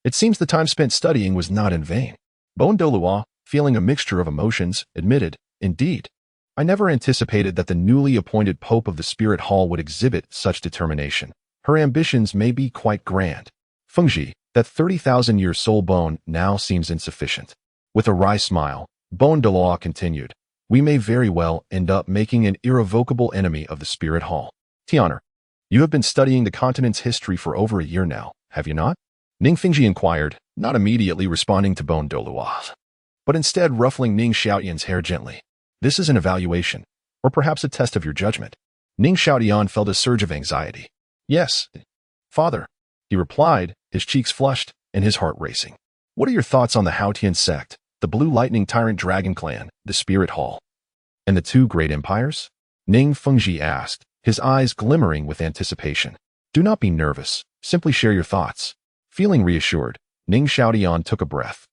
It seems the time spent studying was not in vain. Bon Douluo, feeling a mixture of emotions, admitted, indeed, I never anticipated that the newly appointed Pope of the Spirit Hall would exhibit such determination. Her ambitions may be quite grand. Fengzhi, that 30,000-year soul bone now seems insufficient. With a wry smile, Bon Douluo continued, we may very well end up making an irrevocable enemy of the Spirit Hall. Tianer, you have been studying the continent's history for over a year now, have you not? Ning Fengzhi inquired, not immediately responding to Bon Douluo, but instead ruffling Ning Xiaotian's hair gently. This is an evaluation, or perhaps a test of your judgment. Ning Xiaotian felt a surge of anxiety. Yes, father, he replied, his cheeks flushed and his heart racing. What are your thoughts on the Xuantian sect, the Blue Lightning Tyrant Dragon Clan, the Spirit Hall, and the two great empires? Ning Fengzhi asked, his eyes glimmering with anticipation. Do not be nervous, simply share your thoughts. Feeling reassured, Ning Xiaotian took a breath,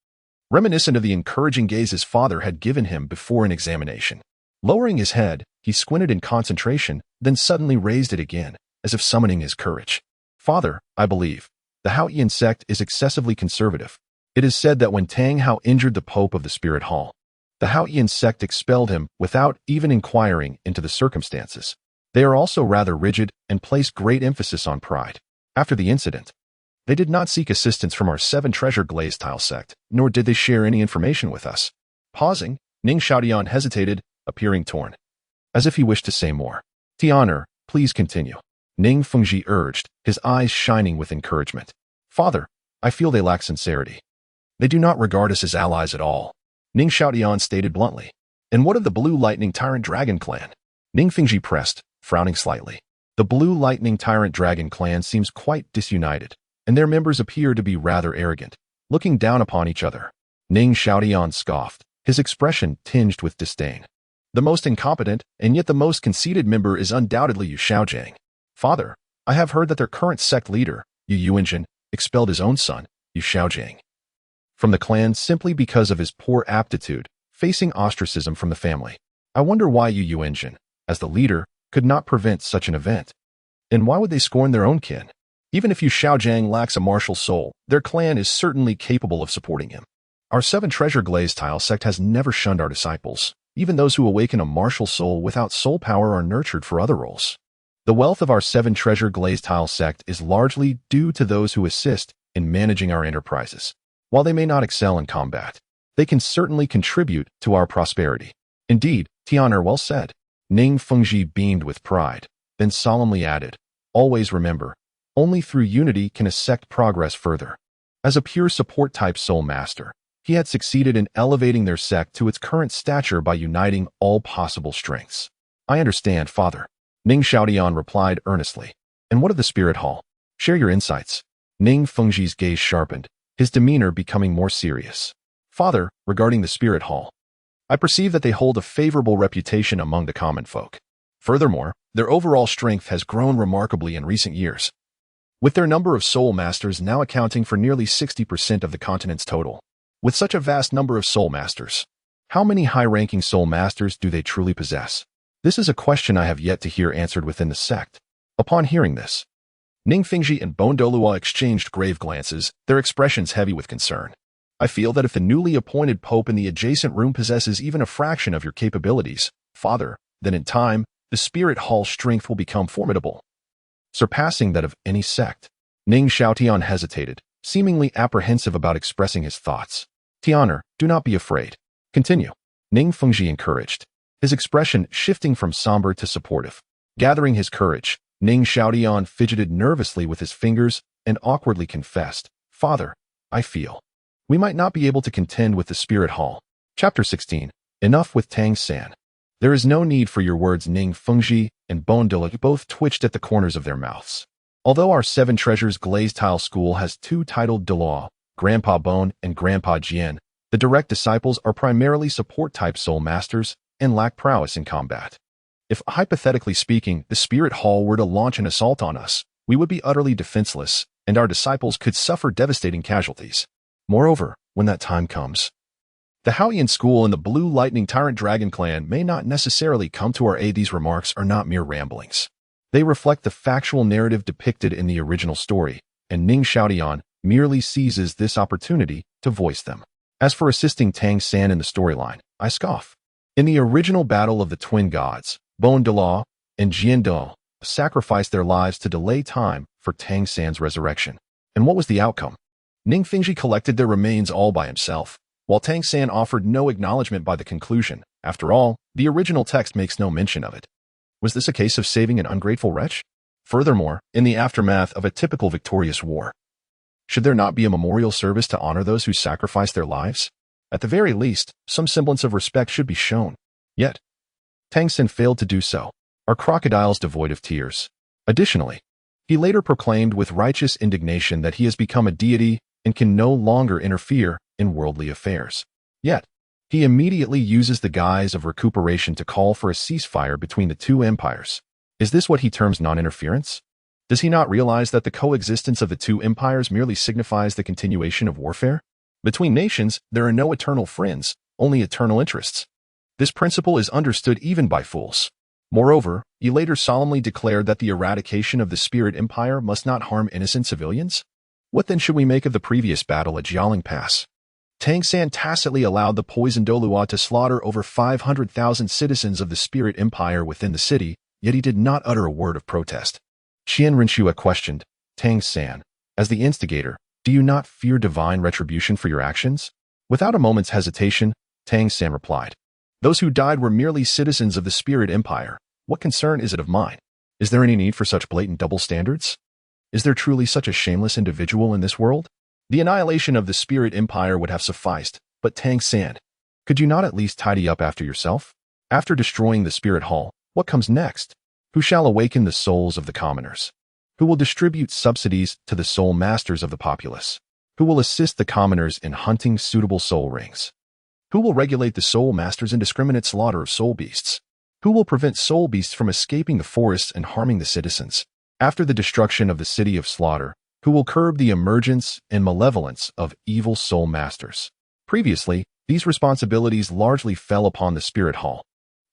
reminiscent of the encouraging gaze his father had given him before an examination. Lowering his head, he squinted in concentration, then suddenly raised it again, as if summoning his courage. Father, I believe, the Xuantian sect is excessively conservative. It is said that when Tang Hao injured the Pope of the Spirit Hall, the Haotian sect expelled him without even inquiring into the circumstances. They are also rather rigid and place great emphasis on pride. After the incident, they did not seek assistance from our Seven Treasure Glazed Tile sect, nor did they share any information with us. Pausing, Ning Xiaotian hesitated, appearing torn, as if he wished to say more. Tian'er, please continue. Ning Fengzhi urged, his eyes shining with encouragement. Father, I feel they lack sincerity. They do not regard us as allies at all. Ning Xiaotian stated bluntly. And what of the Blue Lightning Tyrant Dragon Clan? Ning Fengzhi pressed, frowning slightly. The Blue Lightning Tyrant Dragon Clan seems quite disunited, and their members appear to be rather arrogant, looking down upon each other. Ning Xiaotian scoffed, his expression tinged with disdain. The most incompetent, and yet the most conceited member is undoubtedly Yu Xiaojiang. Father, I have heard that their current sect leader, Yu Yuanjin, expelled his own son, Yu Xiaojiang, from the clan simply because of his poor aptitude, facing ostracism from the family. I wonder why Yu Yuanjin, as the leader, could not prevent such an event. And why would they scorn their own kin? Even if Yu Xiaojiang lacks a martial soul, their clan is certainly capable of supporting him. Our Seven Treasure Glazed Tile sect has never shunned our disciples. Even those who awaken a martial soul without soul power are nurtured for other roles. The wealth of our Seven Treasure Glazed Tile sect is largely due to those who assist in managing our enterprises. While they may not excel in combat, they can certainly contribute to our prosperity. Indeed, Tian'er well said. Ning Fengzhi beamed with pride, then solemnly added, always remember, only through unity can a sect progress further. As a pure support-type soul master, he had succeeded in elevating their sect to its current stature by uniting all possible strengths. I understand, Father. Ning Xiaotian replied earnestly. And what of the Spirit Hall? Share your insights. Ning Fengzhi's gaze sharpened, his demeanor becoming more serious. Father, regarding the Spirit Hall, I perceive that they hold a favorable reputation among the common folk. Furthermore, their overall strength has grown remarkably in recent years, with their number of soul masters now accounting for nearly 60% of the continent's total. With such a vast number of soul masters, how many high-ranking soul masters do they truly possess? This is a question I have yet to hear answered within the sect. Upon hearing this, Ning Fengzhi and Douluo exchanged grave glances, their expressions heavy with concern. I feel that if the newly appointed pope in the adjacent room possesses even a fraction of your capabilities, Father, then in time, the Spirit Hall's strength will become formidable, surpassing that of any sect. Ning Xiaotian hesitated, seemingly apprehensive about expressing his thoughts. Tian'er, do not be afraid. Continue. Ning Fengzhi encouraged, his expression shifting from somber to supportive. Gathering his courage, Ning Xiaotian fidgeted nervously with his fingers and awkwardly confessed, Father, I feel we might not be able to contend with the Spirit Hall. Chapter 16. Enough with Tang San. There is no need for your words. Ning Fengzhi and Douluo both twitched at the corners of their mouths. Although our Seven Treasures Glazed Tile School has two titled Douluo, Grandpa Bone and Grandpa Jian, the direct disciples are primarily support-type soul masters and lack prowess in combat. If, hypothetically speaking, the Spirit Hall were to launch an assault on us, we would be utterly defenseless, and our disciples could suffer devastating casualties. Moreover, when that time comes, the Haotian school and the Blue Lightning Tyrant Dragon Clan may not necessarily come to our aid. These remarks are not mere ramblings. They reflect the factual narrative depicted in the original story, and Ning Xiaotian merely seizes this opportunity to voice them. As for assisting Tang San in the storyline, I scoff. In the original battle of the twin gods, Douluo and Jian sacrificed their lives to delay time for Tang San's resurrection. And what was the outcome? Ning Fengzhi collected their remains all by himself, while Tang San offered no acknowledgement by the conclusion. After all, the original text makes no mention of it. Was this a case of saving an ungrateful wretch? Furthermore, in the aftermath of a typical victorious war, should there not be a memorial service to honor those who sacrificed their lives? At the very least, some semblance of respect should be shown. Yet, Tang San failed to do so. Are crocodiles devoid of tears? Additionally, he later proclaimed with righteous indignation that he has become a deity and can no longer interfere in worldly affairs. Yet, he immediately uses the guise of recuperation to call for a ceasefire between the two empires. Is this what he terms non-interference? Does he not realize that the coexistence of the two empires merely signifies the continuation of warfare? Between nations, there are no eternal friends, only eternal interests. This principle is understood even by fools. Moreover, he later solemnly declared that the eradication of the Spirit Empire must not harm innocent civilians. What then should we make of the previous battle at Jialing Pass? Tang San tacitly allowed the poisoned Douluo to slaughter over 500,000 citizens of the Spirit Empire within the city, yet he did not utter a word of protest. Qian Renxue questioned, Tang San, as the instigator, do you not fear divine retribution for your actions? Without a moment's hesitation, Tang San replied, those who died were merely citizens of the Spirit Empire. What concern is it of mine? Is there any need for such blatant double standards? Is there truly such a shameless individual in this world? The annihilation of the Spirit Empire would have sufficed, but Tang San, could you not at least tidy up after yourself? After destroying the Spirit Hall, what comes next? Who shall awaken the souls of the commoners? Who will distribute subsidies to the soul masters of the populace? Who will assist the commoners in hunting suitable soul rings? Who will regulate the soul masters' indiscriminate slaughter of soul beasts? Who will prevent soul beasts from escaping the forests and harming the citizens? After the destruction of the city of slaughter, who will curb the emergence and malevolence of evil soul masters? Previously, these responsibilities largely fell upon the Spirit Hall.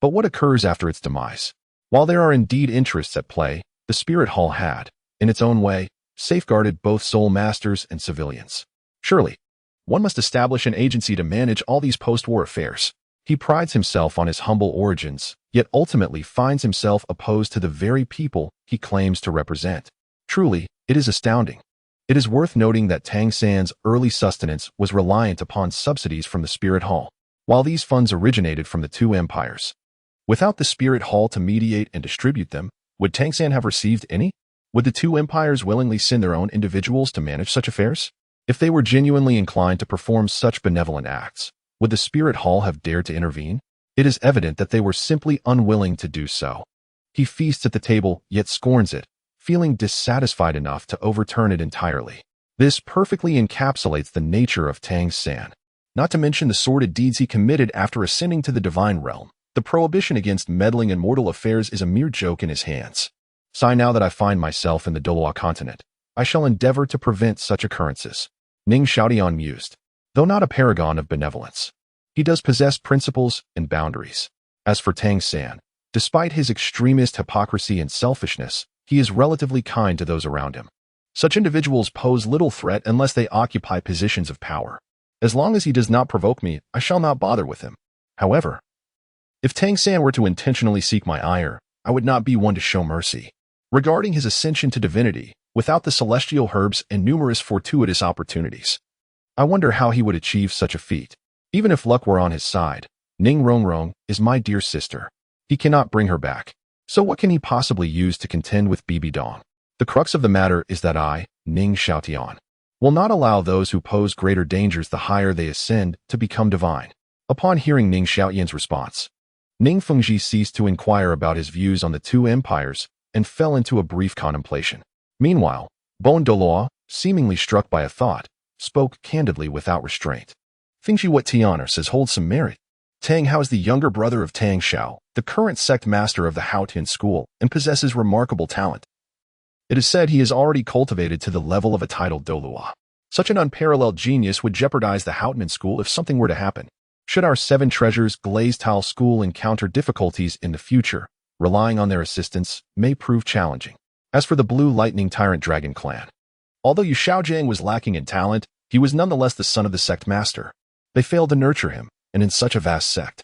But what occurs after its demise? While there are indeed interests at play, the Spirit Hall had, in its own way, safeguarded both soul masters and civilians. Surely, one must establish an agency to manage all these post-war affairs. He prides himself on his humble origins, yet ultimately finds himself opposed to the very people he claims to represent. Truly, it is astounding. It is worth noting that Tang San's early sustenance was reliant upon subsidies from the Spirit Hall, while these funds originated from the two empires. Without the Spirit Hall to mediate and distribute them, would Tang San have received any? Would the two empires willingly send their own individuals to manage such affairs? If they were genuinely inclined to perform such benevolent acts, would the Spirit Hall have dared to intervene? It is evident that they were simply unwilling to do so. He feasts at the table, yet scorns it, feeling dissatisfied enough to overturn it entirely. This perfectly encapsulates the nature of Tang San. Not to mention the sordid deeds he committed after ascending to the divine realm. The prohibition against meddling in mortal affairs is a mere joke in his hands. Sigh now that I find myself in the Douluo Continent. I shall endeavor to prevent such occurrences. Ning Xiaotian mused. Though not a paragon of benevolence, he does possess principles and boundaries. As for Tang San, despite his extremist hypocrisy and selfishness, he is relatively kind to those around him. Such individuals pose little threat unless they occupy positions of power. As long as he does not provoke me, I shall not bother with him. However, if Tang San were to intentionally seek my ire, I would not be one to show mercy. Regarding his ascension to divinity, without the celestial herbs and numerous fortuitous opportunities, I wonder how he would achieve such a feat. Even if luck were on his side, Ning Rongrong is my dear sister. He cannot bring her back. So what can he possibly use to contend with Bibi Dong? The crux of the matter is that I, Ning Xiaotian, will not allow those who pose greater dangers the higher they ascend to become divine. Upon hearing Ning Xiaotian's response, Ning Fengzhi ceased to inquire about his views on the two empires and fell into a brief contemplation. Meanwhile, Douluo, seemingly struck by a thought, spoke candidly without restraint. Fengzhi what Tiana says holds some merit. Tang Hao is the younger brother of Tang Xiao, the current sect master of the Xuantian School, and possesses remarkable talent. It is said he is already cultivated to the level of a titled Douluo. Such an unparalleled genius would jeopardize the Xuantian School if something were to happen. Should our Seven Treasures Glazed Tile School encounter difficulties in the future, relying on their assistance may prove challenging. As for the Blue Lightning Tyrant Dragon clan, although Yu Xiaojiang was lacking in talent, he was nonetheless the son of the sect master. They failed to nurture him, and in such a vast sect,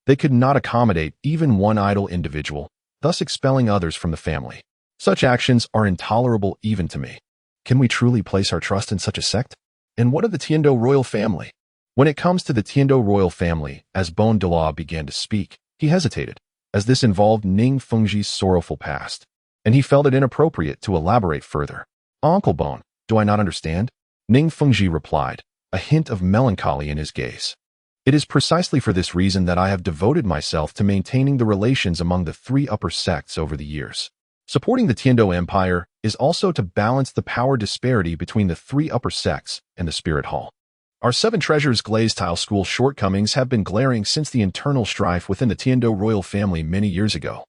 they could not accommodate even one idle individual, thus expelling others from the family. Such actions are intolerable even to me. Can we truly place our trust in such a sect? And what of the Tiandou royal family? When it comes to the Tiandou royal family, as Douluo began to speak, he hesitated, as this involved Ning Fengzhi's sorrowful past, and he felt it inappropriate to elaborate further. Uncle Bone, do I not understand? Ning Fengzhi replied, a hint of melancholy in his gaze. It is precisely for this reason that I have devoted myself to maintaining the relations among the three upper sects over the years. Supporting the Tiandou Empire is also to balance the power disparity between the three upper sects and the Spirit Hall. Our Seven Treasures Glazed Tile School shortcomings have been glaring since the internal strife within the Tiandou royal family many years ago,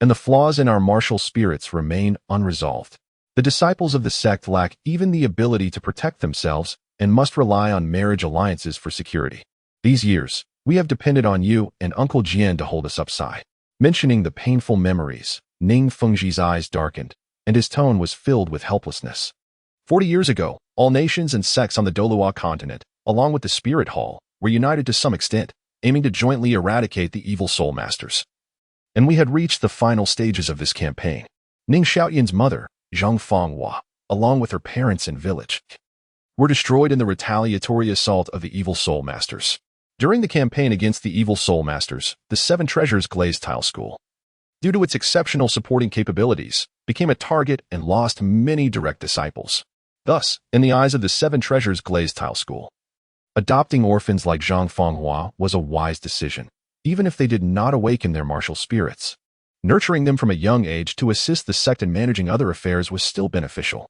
and the flaws in our martial spirits remain unresolved. The disciples of the sect lack even the ability to protect themselves and must rely on marriage alliances for security. These years, we have depended on you and Uncle Jian to hold us up. Mentioning the painful memories, Ning Fengzhi's eyes darkened, and his tone was filled with helplessness. 40 years ago, all nations and sects on the Douluo Continent, along with the Spirit Hall, were united to some extent, aiming to jointly eradicate the evil soul masters. And we had reached the final stages of this campaign. Ning Xiaotian's mother, Zhang Fenghua, along with her parents and village, were destroyed in the retaliatory assault of the evil soul masters. During the campaign against the evil soul masters, the Seven Treasures Glazed Tile School, due to its exceptional supporting capabilities, became a target and lost many direct disciples. Thus, in the eyes of the Seven Treasures Glazed Tile School, adopting orphans like Zhang Fenghua was a wise decision, even if they did not awaken their martial spirits. Nurturing them from a young age to assist the sect in managing other affairs was still beneficial.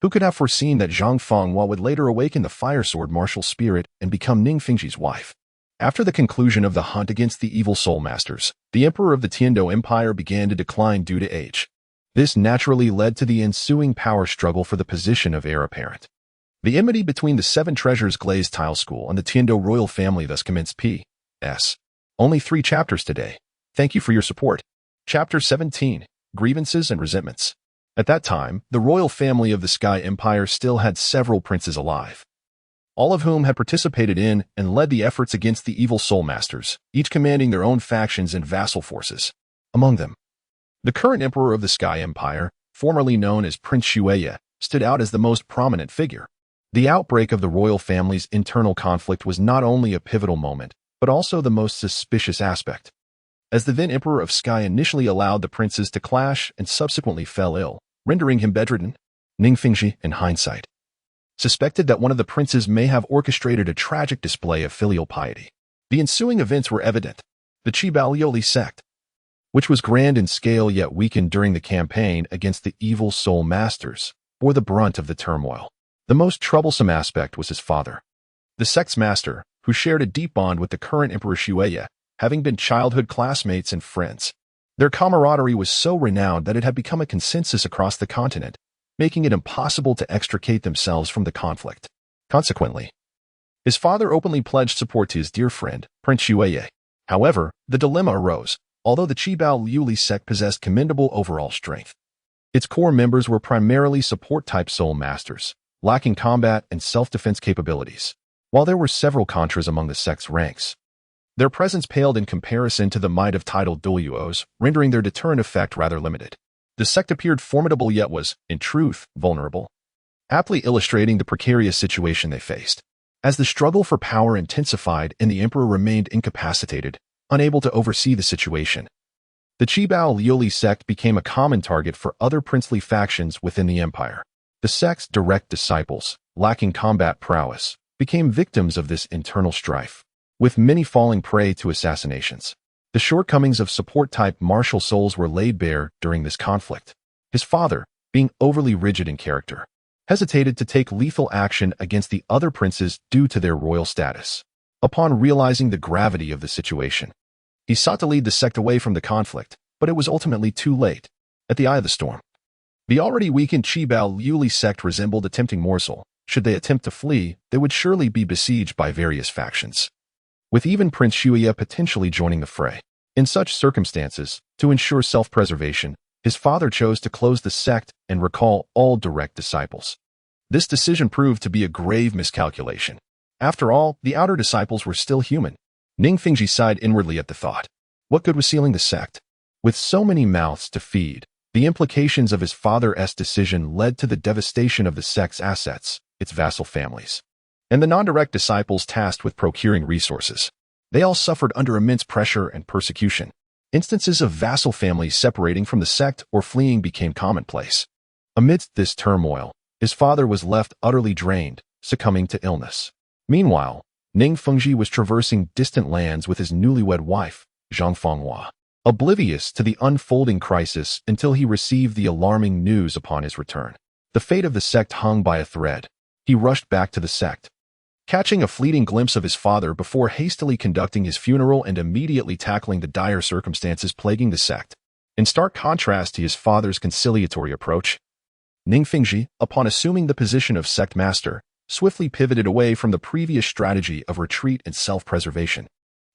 Who could have foreseen that Zhang Fenghua would later awaken the fire sword martial spirit and become Ning Fengzhi's wife? After the conclusion of the hunt against the evil soul masters, the emperor of the Tiandou Empire began to decline due to age. This naturally led to the ensuing power struggle for the position of heir apparent. The enmity between the Seven Treasures Glazed Tile School and the Tiandou royal family thus commenced. P.S. Only 3 chapters today. Thank you for your support. Chapter 17. Grievances and Resentments. At that time, the royal family of the Sky Empire still had several princes alive, all of whom had participated in and led the efforts against the evil soul masters, each commanding their own factions and vassal forces. Among them, the current emperor of the Sky Empire, formerly known as Prince Xueye, stood out as the most prominent figure. The outbreak of the royal family's internal conflict was not only a pivotal moment, but also the most suspicious aspect, as the then emperor of Sky initially allowed the princes to clash and subsequently fell ill, rendering him bedridden. Ning Fengzhi, in hindsight, suspected that one of the princes may have orchestrated a tragic display of filial piety. The ensuing events were evident. The Qibao sect, which was grand in scale yet weakened during the campaign against the evil soul masters, bore the brunt of the turmoil. The most troublesome aspect was his father, the sect's master, who shared a deep bond with the current Emperor Xueye, having been childhood classmates and friends. Their camaraderie was so renowned that it had become a consensus across the continent, making it impossible to extricate themselves from the conflict. Consequently, his father openly pledged support to his dear friend, Prince Xueye. However, the dilemma arose. Although the Qibao sect possessed commendable overall strength, its core members were primarily support-type soul masters, lacking combat and self-defense capabilities. While there were several contras among the sect's ranks, their presence paled in comparison to the might of titled Douluos, rendering their deterrent effect rather limited. The sect appeared formidable yet was, in truth, vulnerable, aptly illustrating the precarious situation they faced. As the struggle for power intensified and the emperor remained incapacitated, unable to oversee the situation, the Qibao sect became a common target for other princely factions within the empire. The sect's direct disciples, lacking combat prowess, became victims of this internal strife, with many falling prey to assassinations. The shortcomings of support-type martial souls were laid bare during this conflict. His father, being overly rigid in character, hesitated to take lethal action against the other princes due to their royal status. Upon realizing the gravity of the situation, he sought to lead the sect away from the conflict, but it was ultimately too late. At the eye of the storm, the already weakened Qibao sect resembled a tempting morsel. Should they attempt to flee, they would surely be besieged by various factions, with even Prince Xueye potentially joining the fray. In such circumstances, to ensure self-preservation, his father chose to close the sect and recall all direct disciples. This decision proved to be a grave miscalculation. After all, the outer disciples were still human. Ning Fengzhi sighed inwardly at the thought. What good was sealing the sect? With so many mouths to feed, the implications of his father's decision led to the devastation of the sect's assets, its vassal families, and the non-direct disciples tasked with procuring resources. They all suffered under immense pressure and persecution. Instances of vassal families separating from the sect or fleeing became commonplace. Amidst this turmoil, his father was left utterly drained, succumbing to illness. Meanwhile, Ning Fengzhi was traversing distant lands with his newlywed wife, Zhang Fenghua, oblivious to the unfolding crisis until he received the alarming news upon his return. The fate of the sect hung by a thread. He rushed back to the sect, catching a fleeting glimpse of his father before hastily conducting his funeral and immediately tackling the dire circumstances plaguing the sect. In stark contrast to his father's conciliatory approach, Ning Fengzhi, upon assuming the position of sect master, swiftly pivoted away from the previous strategy of retreat and self-preservation.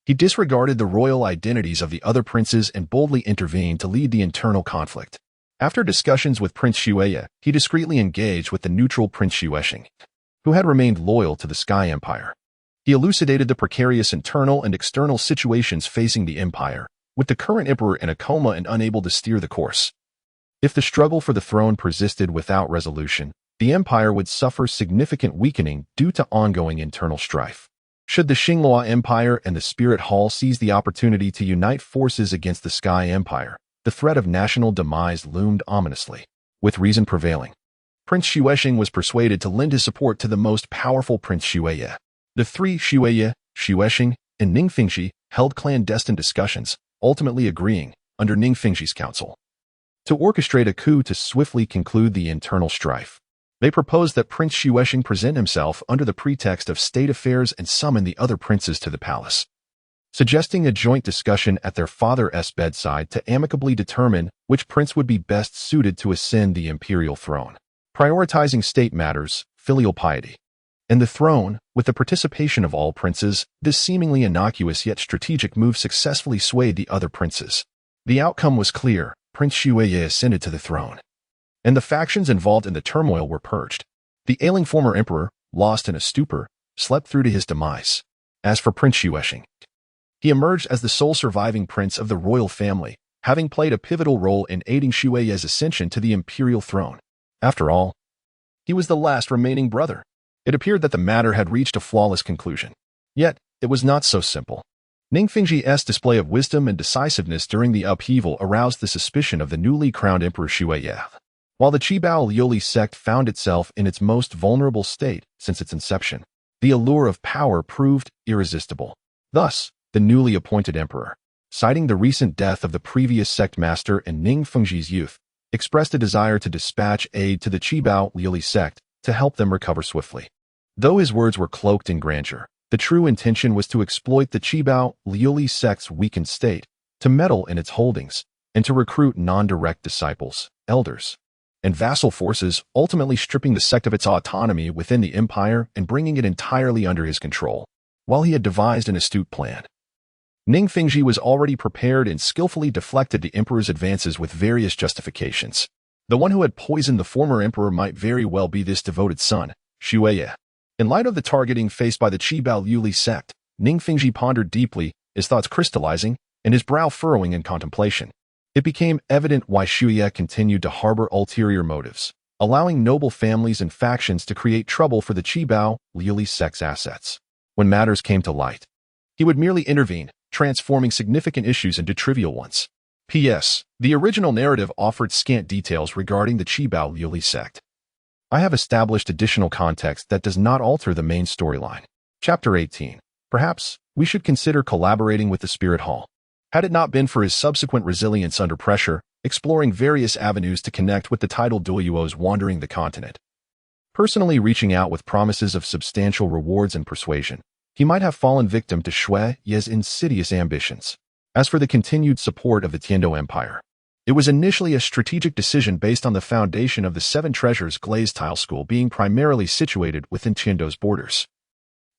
He disregarded the royal identities of the other princes and boldly intervened to lead the internal conflict. After discussions with Prince Xueye, he discreetly engaged with the neutral Prince Xuexing, who had remained loyal to the Sky Empire. He elucidated the precarious internal and external situations facing the empire, with the current emperor in a coma and unable to steer the course. If the struggle for the throne persisted without resolution, the empire would suffer significant weakening due to ongoing internal strife. Should the Xinghua Empire and the Spirit Hall seize the opportunity to unite forces against the Sky Empire, the threat of national demise loomed ominously. With reason prevailing, Prince Xuexing was persuaded to lend his support to the most powerful Prince Xueye. The three Xueye, Xuexing, and Ning Fengzhi held clandestine discussions, ultimately agreeing, under Ning Fengzhi's counsel, to orchestrate a coup to swiftly conclude the internal strife. They proposed that Prince Xuexing present himself under the pretext of state affairs and summon the other princes to the palace, suggesting a joint discussion at their father's bedside to amicably determine which prince would be best suited to ascend the imperial throne. Prioritizing state matters, filial piety, and the throne, with the participation of all princes, this seemingly innocuous yet strategic move successfully swayed the other princes. The outcome was clear. Prince Xueye ascended to the throne, and the factions involved in the turmoil were purged. The ailing former emperor, lost in a stupor, slept through to his demise. As for Prince Xuexing, he emerged as the sole surviving prince of the royal family, having played a pivotal role in aiding Xueye's ascension to the imperial throne. After all, he was the last remaining brother. It appeared that the matter had reached a flawless conclusion. Yet, it was not so simple. Ning Fengzhi's display of wisdom and decisiveness during the upheaval aroused the suspicion of the newly crowned Emperor Xueye. While the Qibao Liuli sect found itself in its most vulnerable state since its inception, the allure of power proved irresistible. Thus, the newly appointed emperor, citing the recent death of the previous sect master and Ning Fengzhi's youth, expressed a desire to dispatch aid to the Qibao Liuli sect to help them recover swiftly. Though his words were cloaked in grandeur, the true intention was to exploit the Qibao Liuli sect's weakened state, to meddle in its holdings, and to recruit non-direct disciples, elders, and vassal forces, ultimately stripping the sect of its autonomy within the empire and bringing it entirely under his control. While he had devised an astute plan, Ning Fengzhi was already prepared and skillfully deflected the emperor's advances with various justifications. The one who had poisoned the former emperor might very well be this devoted son, Xueye. In light of the targeting faced by the Qibao Liuli sect, Ning Fengzhi pondered deeply, his thoughts crystallizing, and his brow furrowing in contemplation. It became evident why Xueye continued to harbor ulterior motives, allowing noble families and factions to create trouble for the Qibao Liuli sect's assets. When matters came to light, he would merely intervene, transforming significant issues into trivial ones. P.S. The original narrative offered scant details regarding the Qibao Liuli sect. I have established additional context that does not alter the main storyline. Chapter 18. Perhaps we should consider collaborating with the Spirit Hall. Had it not been for his subsequent resilience under pressure, exploring various avenues to connect with the titled Douluos wandering the continent, personally reaching out with promises of substantial rewards and persuasion, he might have fallen victim to Xueye's insidious ambitions. As for the continued support of the Tiandou Empire, it was initially a strategic decision based on the foundation of the Seven Treasures Glazed Tile School being primarily situated within Tiandou's borders.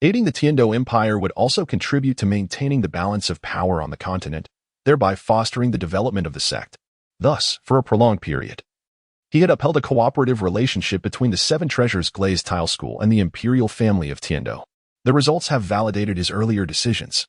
Aiding the Tiandou Empire would also contribute to maintaining the balance of power on the continent, thereby fostering the development of the sect. Thus, for a prolonged period, he had upheld a cooperative relationship between the Seven Treasures Glazed Tile School and the imperial family of Tiandou. The results have validated his earlier decisions,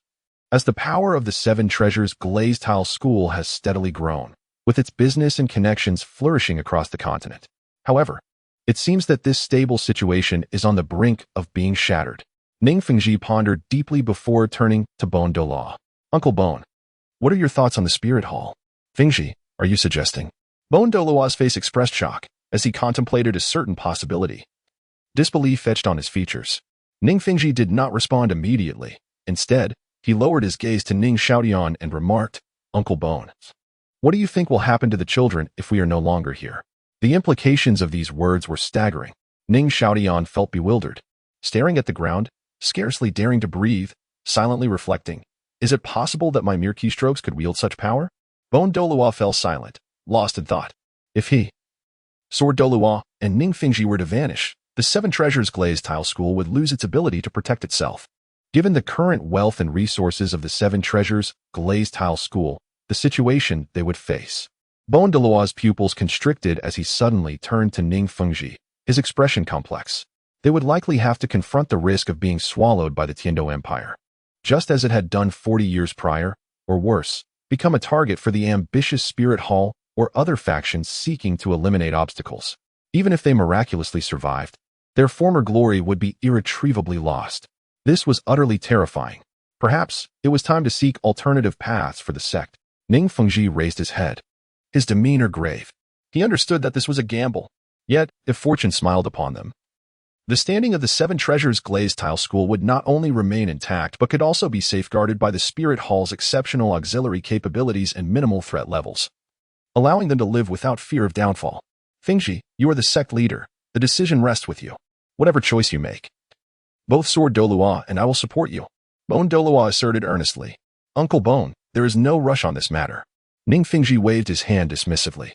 as the power of the Seven Treasures Glazed Tile School has steadily grown, with its business and connections flourishing across the continent. However, it seems that this stable situation is on the brink of being shattered. Ning Fengzhi pondered deeply before turning to Bon Douluo. Uncle Bon, what are your thoughts on the Spirit Hall? Fengzhi, are you suggesting? Bon Douluo's face expressed shock as he contemplated a certain possibility. Disbelief etched on his features. Ning Fengzhi did not respond immediately. Instead, he lowered his gaze to Ning Xiaotian and remarked, Uncle Bon, what do you think will happen to the children if we are no longer here? The implications of these words were staggering. Ning Xiaotian felt bewildered, staring at the ground, scarcely daring to breathe, silently reflecting, is it possible that my mere keystrokes could wield such power? Bon Douluo fell silent, lost in thought. If he, Sword Douluo, and Ning Fengzhi were to vanish, the Seven Treasures Glazed Tile School would lose its ability to protect itself. Given the current wealth and resources of the Seven Treasures Glazed Tile School, the situation they would face Douluo's pupils constricted as he suddenly turned to Ning Fengzhi, his expression complex. They would likely have to confront the risk of being swallowed by the Tiandou Empire, just as it had done 40 years prior, or worse, become a target for the ambitious Spirit Hall or other factions seeking to eliminate obstacles. Even if they miraculously survived, their former glory would be irretrievably lost. This was utterly terrifying. Perhaps it was time to seek alternative paths for the sect. Ning Fengzhi raised his head, his demeanor grave. He understood that this was a gamble. Yet, if fortune smiled upon them, the standing of the Seven Treasures Glazed Tile School would not only remain intact but could also be safeguarded by the Spirit Hall's exceptional auxiliary capabilities and minimal threat levels, allowing them to live without fear of downfall. Fengzhi, you are the sect leader. The decision rests with you. Whatever choice you make. Both sword Douluo and I will support you. Douluo asserted earnestly. Uncle Bone, there is no rush on this matter. Ning Fengzhi waved his hand dismissively,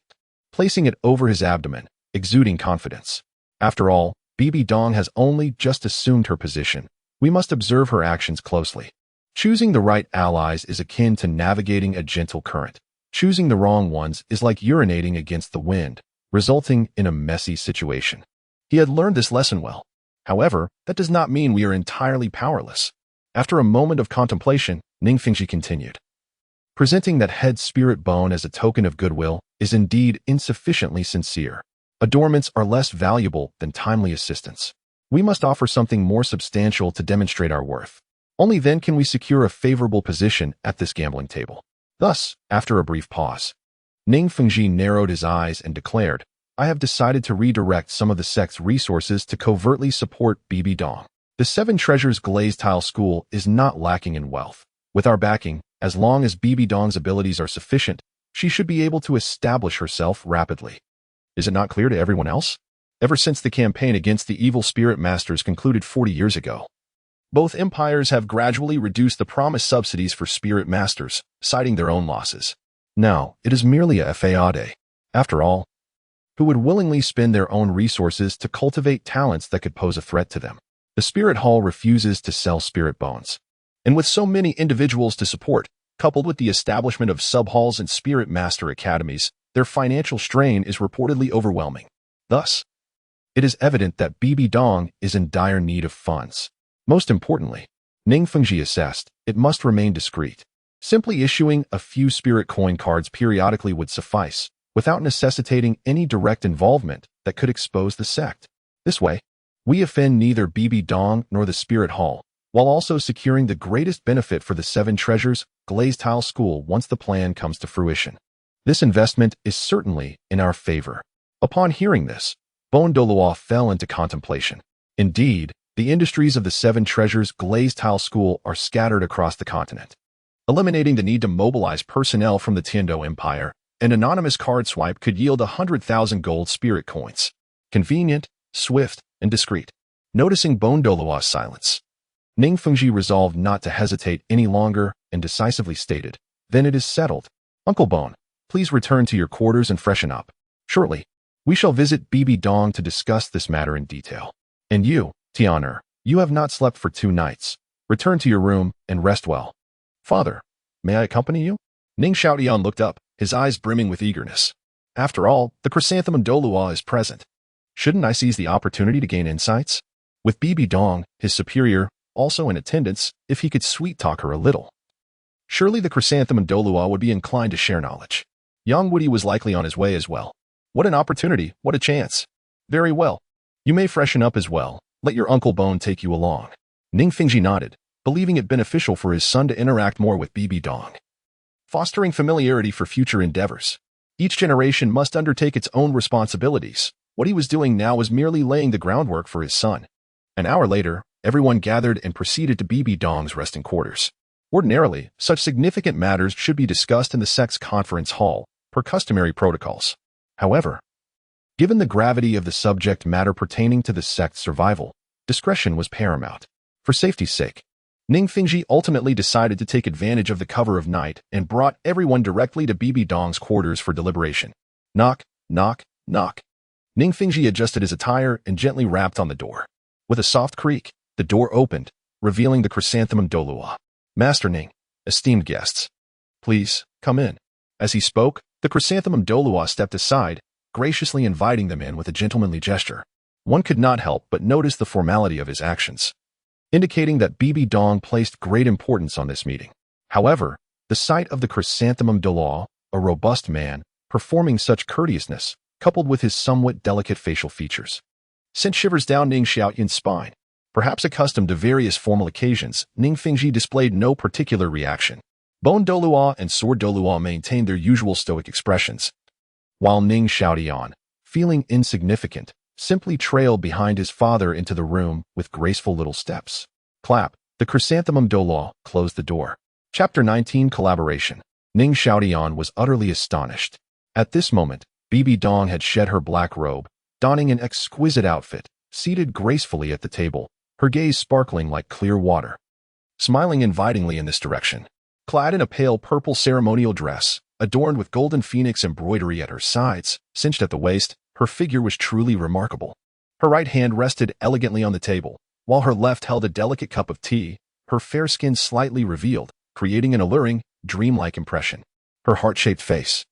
placing it over his abdomen, exuding confidence. After all, Bibi Dong has only just assumed her position. We must observe her actions closely. Choosing the right allies is akin to navigating a gentle current. Choosing the wrong ones is like urinating against the wind, resulting in a messy situation. He had learned this lesson well. However, that does not mean we are entirely powerless. After a moment of contemplation, Ning Fengzhi continued. Presenting that head spirit bone as a token of goodwill is indeed insufficiently sincere. Adornments are less valuable than timely assistance. We must offer something more substantial to demonstrate our worth. Only then can we secure a favorable position at this gambling table. Thus, after a brief pause, Ning Fengzhi narrowed his eyes and declared, I have decided to redirect some of the sect's resources to covertly support BBDong. The Seven Treasures Glazed Tile School is not lacking in wealth. With our backing, as long as BBDong's abilities are sufficient, she should be able to establish herself rapidly. Is it not clear to everyone else? Ever since the campaign against the evil spirit masters concluded 40 years ago, both empires have gradually reduced the promised subsidies for spirit masters, citing their own losses. Now, it is merely a fayade. After all, who would willingly spend their own resources to cultivate talents that could pose a threat to them? The Spirit Hall refuses to sell spirit bones. And with so many individuals to support, coupled with the establishment of sub-halls and spirit master academies, their financial strain is reportedly overwhelming. Thus, it is evident that BBDong is in dire need of funds. Most importantly, Ning Fengzhi assessed, it must remain discreet. Simply issuing a few spirit coin cards periodically would suffice, without necessitating any direct involvement that could expose the sect. This way, we offend neither BBDong nor the Spirit Hall, while also securing the greatest benefit for the Seven Treasures Glazed Tile School once the plan comes to fruition. This investment is certainly in our favor. Upon hearing this, Douluo fell into contemplation. Indeed, the industries of the Seven Treasures Glazed Tile School are scattered across the continent. Eliminating the need to mobilize personnel from the Tiandou Empire, an anonymous card swipe could yield 100,000 gold spirit coins. Convenient, swift, and discreet. Noticing Douluo's silence, Ning Fengzhi resolved not to hesitate any longer and decisively stated, Then it is settled. Uncle Bone, please return to your quarters and freshen up. Shortly, we shall visit BBDong to discuss this matter in detail. And you, Tianer, you have not slept for 2 nights. Return to your room and rest well. Father, may I accompany you? Ning Xiaotian looked up, his eyes brimming with eagerness. After all, the chrysanthemum Douluo is present. Shouldn't I seize the opportunity to gain insights? With BBDong, his superior, also in attendance, if he could sweet-talk her a little. Surely the chrysanthemum Douluo would be inclined to share knowledge. Young Woody was likely on his way as well. What an opportunity, what a chance. Very well. You may freshen up as well. Let your Uncle Bone take you along. Ning Fengzhi nodded, believing it beneficial for his son to interact more with BBDong. Fostering familiarity for future endeavors. Each generation must undertake its own responsibilities. What he was doing now was merely laying the groundwork for his son. An hour later, everyone gathered and proceeded to BBDong's resting quarters. Ordinarily, such significant matters should be discussed in the sect's conference hall, per customary protocols. However, given the gravity of the subject matter pertaining to the sect's survival, discretion was paramount. For safety's sake, Ning Fengzhi ultimately decided to take advantage of the cover of night and brought everyone directly to BBDong's quarters for deliberation. Knock, knock, knock. Ning Fengzhi adjusted his attire and gently rapped on the door. With a soft creak, the door opened, revealing the chrysanthemum Douluo. Master Ning, esteemed guests, please, come in. As he spoke, The chrysanthemum Douluos stepped aside, graciously inviting them in with a gentlemanly gesture. One could not help but notice the formality of his actions, indicating that BBDong placed great importance on this meeting. However, the sight of the chrysanthemum Douluo, a robust man, performing such courteousness, coupled with his somewhat delicate facial features, sent shivers down Ning Xiaotian's spine. Perhaps accustomed to various formal occasions, Ning Fengzhi displayed no particular reaction. Bone Douluo and Sword Douluo maintained their usual stoic expressions, while Ning Xiaotian, feeling insignificant, simply trailed behind his father into the room with graceful little steps. Clap. The chrysanthemum Douluo closed the door. Chapter 19 Collaboration. Ning Xiaotian was utterly astonished. At this moment, Bibi Dong had shed her black robe, donning an exquisite outfit, seated gracefully at the table, her gaze sparkling like clear water, smiling invitingly in this direction. Clad in a pale purple ceremonial dress, adorned with golden phoenix embroidery at her sides, cinched at the waist, her figure was truly remarkable. Her right hand rested elegantly on the table, while her left held a delicate cup of tea, her fair skin slightly revealed, creating an alluring, dreamlike impression. Her heart-shaped face,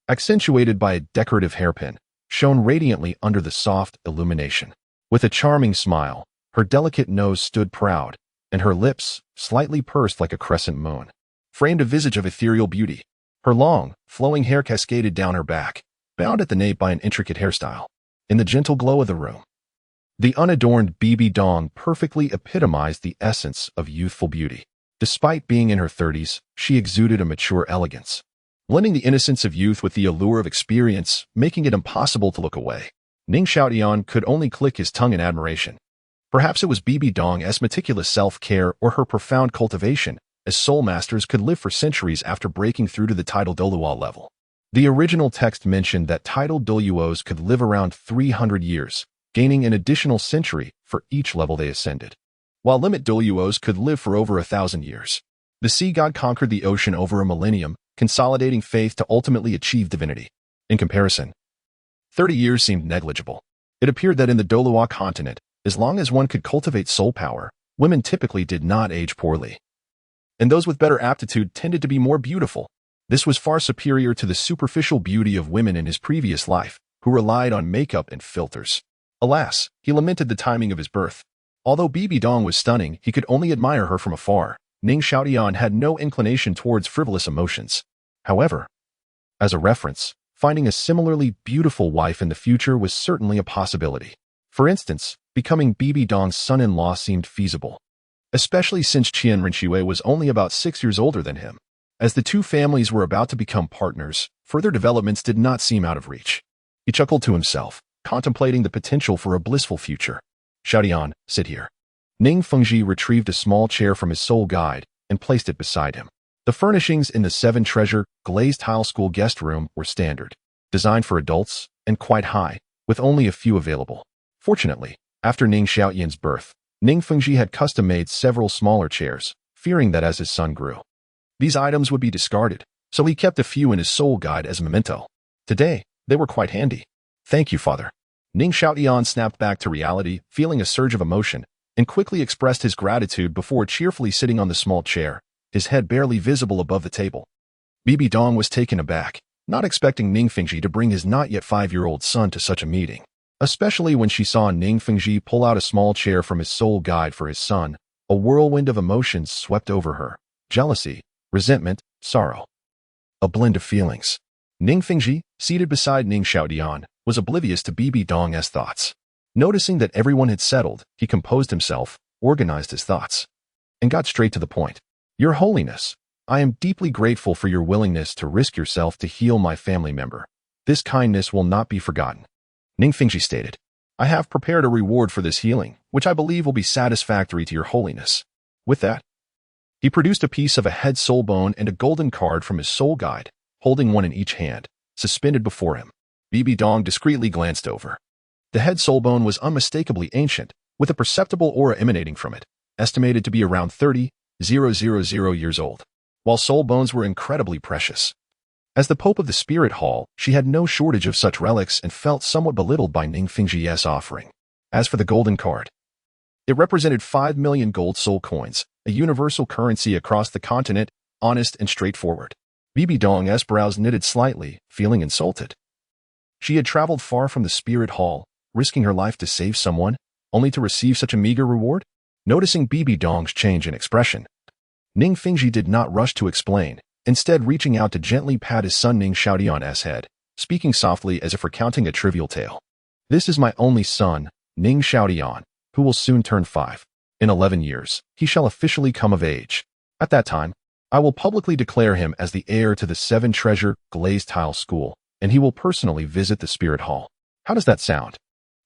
accentuated by a decorative hairpin, shone radiantly under the soft illumination. With a charming smile, her delicate nose stood proud, and her lips, slightly pursed like a crescent moon, framed a visage of ethereal beauty. Her long, flowing hair cascaded down her back, bound at the nape by an intricate hairstyle. In the gentle glow of the room, the unadorned Bibi Dong perfectly epitomized the essence of youthful beauty. Despite being in her 30s, she exuded a mature elegance, blending the innocence of youth with the allure of experience, making it impossible to look away. Ning Xiaotian could only click his tongue in admiration. Perhaps it was Bibi Dong's meticulous self-care or her profound cultivation, as soul masters could live for centuries after breaking through to the titled Douluo level. The original text mentioned that titled Douluos could live around 300 years, gaining an additional century for each level they ascended, while limit Douluos could live for over 1,000 years. The sea god conquered the ocean over a millennium, consolidating faith to ultimately achieve divinity. In comparison, 30 years seemed negligible. It appeared that in the Douluo Continent, as long as one could cultivate soul power, women typically did not age poorly, and those with better aptitude tended to be more beautiful. This was far superior to the superficial beauty of women in his previous life, who relied on makeup and filters. Alas, he lamented the timing of his birth. Although Bibi Dong was stunning, he could only admire her from afar. Ning Xiaotian had no inclination towards frivolous emotions. However, as a reference, finding a similarly beautiful wife in the future was certainly a possibility. For instance, becoming Bibi Dong's son-in-law seemed feasible, especially since Qian Renxue was only about 6 years older than him. As the two families were about to become partners, further developments did not seem out of reach. He chuckled to himself, contemplating the potential for a blissful future. Xiaotian, sit here. Ning Fengzhi retrieved a small chair from his soul guide and placed it beside him. The furnishings in the Seven Treasure Glazed Tile school guest room were standard, designed for adults, and quite high, with only a few available. Fortunately, after Ning Xiaotian's birth, Ning Fengzhi had custom-made several smaller chairs, fearing that as his son grew, these items would be discarded, so he kept a few in his soul guide as a memento. Today, they were quite handy. Thank you, father. Ning Xiaotian snapped back to reality, feeling a surge of emotion, and quickly expressed his gratitude before cheerfully sitting on the small chair, his head barely visible above the table. Bibi Dong was taken aback, not expecting Ning Fengzhi to bring his not-yet 5-year-old son to such a meeting. Especially when she saw Ning Fengzhi pull out a small chair from his soul guide for his son, a whirlwind of emotions swept over her. Jealousy, resentment, sorrow. A blend of feelings. Ning Fengzhi, seated beside Ning Xiaotian, was oblivious to Bibi Dong's thoughts. Noticing that everyone had settled, he composed himself, organized his thoughts, and got straight to the point. Your Holiness, I am deeply grateful for your willingness to risk yourself to heal my family member. This kindness will not be forgotten. Ning Fengzhi stated, I have prepared a reward for this healing, which I believe will be satisfactory to your Holiness. With that, he produced a piece of a head soul bone and a golden card from his soul guide, holding one in each hand, suspended before him. Bibi Dong discreetly glanced over. The head soul bone was unmistakably ancient, with a perceptible aura emanating from it, estimated to be around 30,000 years old, while soul bones were incredibly precious. As the Pope of the Spirit Hall, she had no shortage of such relics and felt somewhat belittled by Ning Fengzhi's offering. As for the golden card, it represented 5 million gold soul coins, a universal currency across the continent, honest and straightforward. Bibi Dong's brows knitted slightly, feeling insulted. She had traveled far from the spirit hall, risking her life to save someone, only to receive such a meager reward? Noticing Bibi Dong's change in expression, Ning Fengzhi did not rush to explain, instead reaching out to gently pat his son Ning Xiaotian's head, speaking softly as if recounting a trivial tale. This is my only son, Ning Xiaotian, who will soon turn 5. In 11 years, he shall officially come of age. At that time, I will publicly declare him as the heir to the Seven Treasure Glazed Tile School, and he will personally visit the Spirit Hall. How does that sound?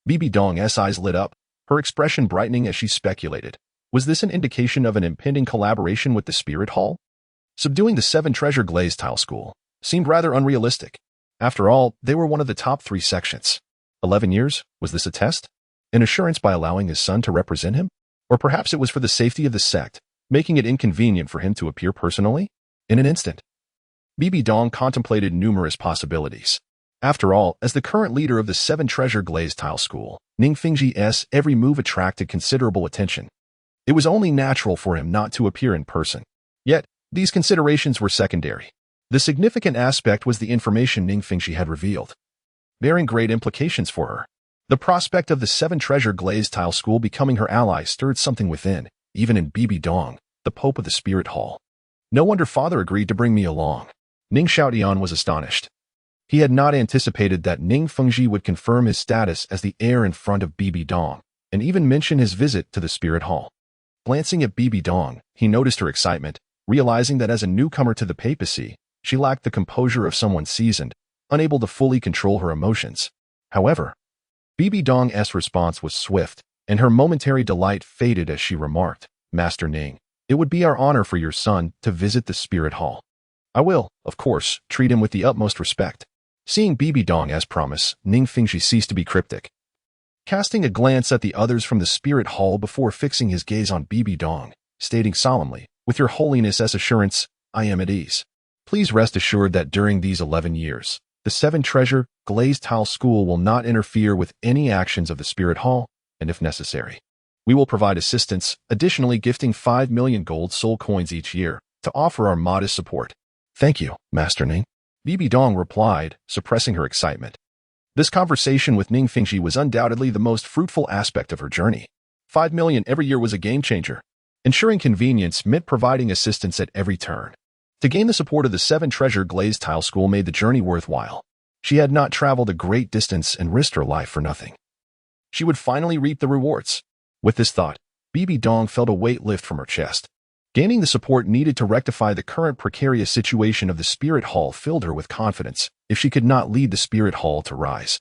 Bibi Dong's eyes lit up, her expression brightening as she speculated. Was this an indication of an impending collaboration with the Spirit Hall? Subduing the Seven Treasure Glazed Tile School seemed rather unrealistic. After all, they were one of the top 3 sections. 11 years? Was this a test? An assurance by allowing his son to represent him? Or perhaps it was for the safety of the sect, making it inconvenient for him to appear personally? In an instant, Bibi Dong contemplated numerous possibilities. After all, as the current leader of the Seven Treasure Glazed Tile School, Ning Fengzhi's every move attracted considerable attention. It was only natural for him not to appear in person. Yet, these considerations were secondary. The significant aspect was the information Ning Fengzhi had revealed, bearing great implications for her. The prospect of the Seven Treasure Glazed Tile School becoming her ally stirred something within, even in Bibi Dong, the Pope of the Spirit Hall. No wonder father agreed to bring me along. Ning Xiaotian was astonished. He had not anticipated that Ning Fengzhi would confirm his status as the heir in front of Bibi Dong, and even mention his visit to the Spirit Hall. Glancing at Bibi Dong, he noticed her excitement, realizing that as a newcomer to the papacy, she lacked the composure of someone seasoned, unable to fully control her emotions. However, Bibi Dong's response was swift, and her momentary delight faded as she remarked, Master Ning, it would be our honor for your son to visit the Spirit Hall. I will, of course, treat him with the utmost respect. Seeing Bibi Dong as promised, Ning Fengzhi ceased to be cryptic. Casting a glance at the others from the Spirit Hall before fixing his gaze on Bibi Dong, stating solemnly, with your holiness's assurance, I am at ease. Please rest assured that during these 11 years, the Seven Treasure Glazed Tile School will not interfere with any actions of the Spirit Hall, and if necessary, we will provide assistance, additionally gifting 5 million gold soul coins each year to offer our modest support. Thank you, Master Ning. Bibi Dong replied, suppressing her excitement. This conversation with Ning Fengzhi was undoubtedly the most fruitful aspect of her journey. 5 million every year was a game changer. Ensuring convenience meant providing assistance at every turn. To gain the support of the Seven Treasure Glazed Tile School made the journey worthwhile. She had not traveled a great distance and risked her life for nothing. She would finally reap the rewards. With this thought, Bibi Dong felt a weight lift from her chest. Gaining the support needed to rectify the current precarious situation of the Spirit Hall filled her with confidence. If she could not lead the Spirit Hall to rise,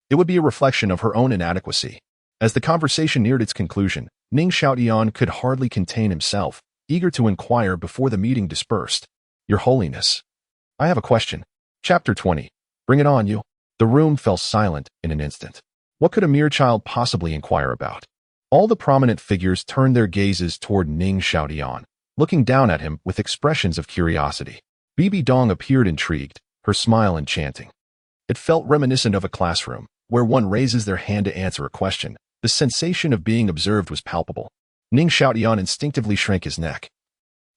it would be a reflection of her own inadequacy. As the conversation neared its conclusion, Ning Xiaotian could hardly contain himself, eager to inquire before the meeting dispersed. Your Holiness, I have a question. Chapter 20. Bring it on, you. The room fell silent in an instant. What could a mere child possibly inquire about? All the prominent figures turned their gazes toward Ning Xiaotian, looking down at him with expressions of curiosity. Bibi Dong appeared intrigued, her smile enchanting. It felt reminiscent of a classroom, where one raises their hand to answer a question. The sensation of being observed was palpable. Ning Xiaotian instinctively shrank his neck.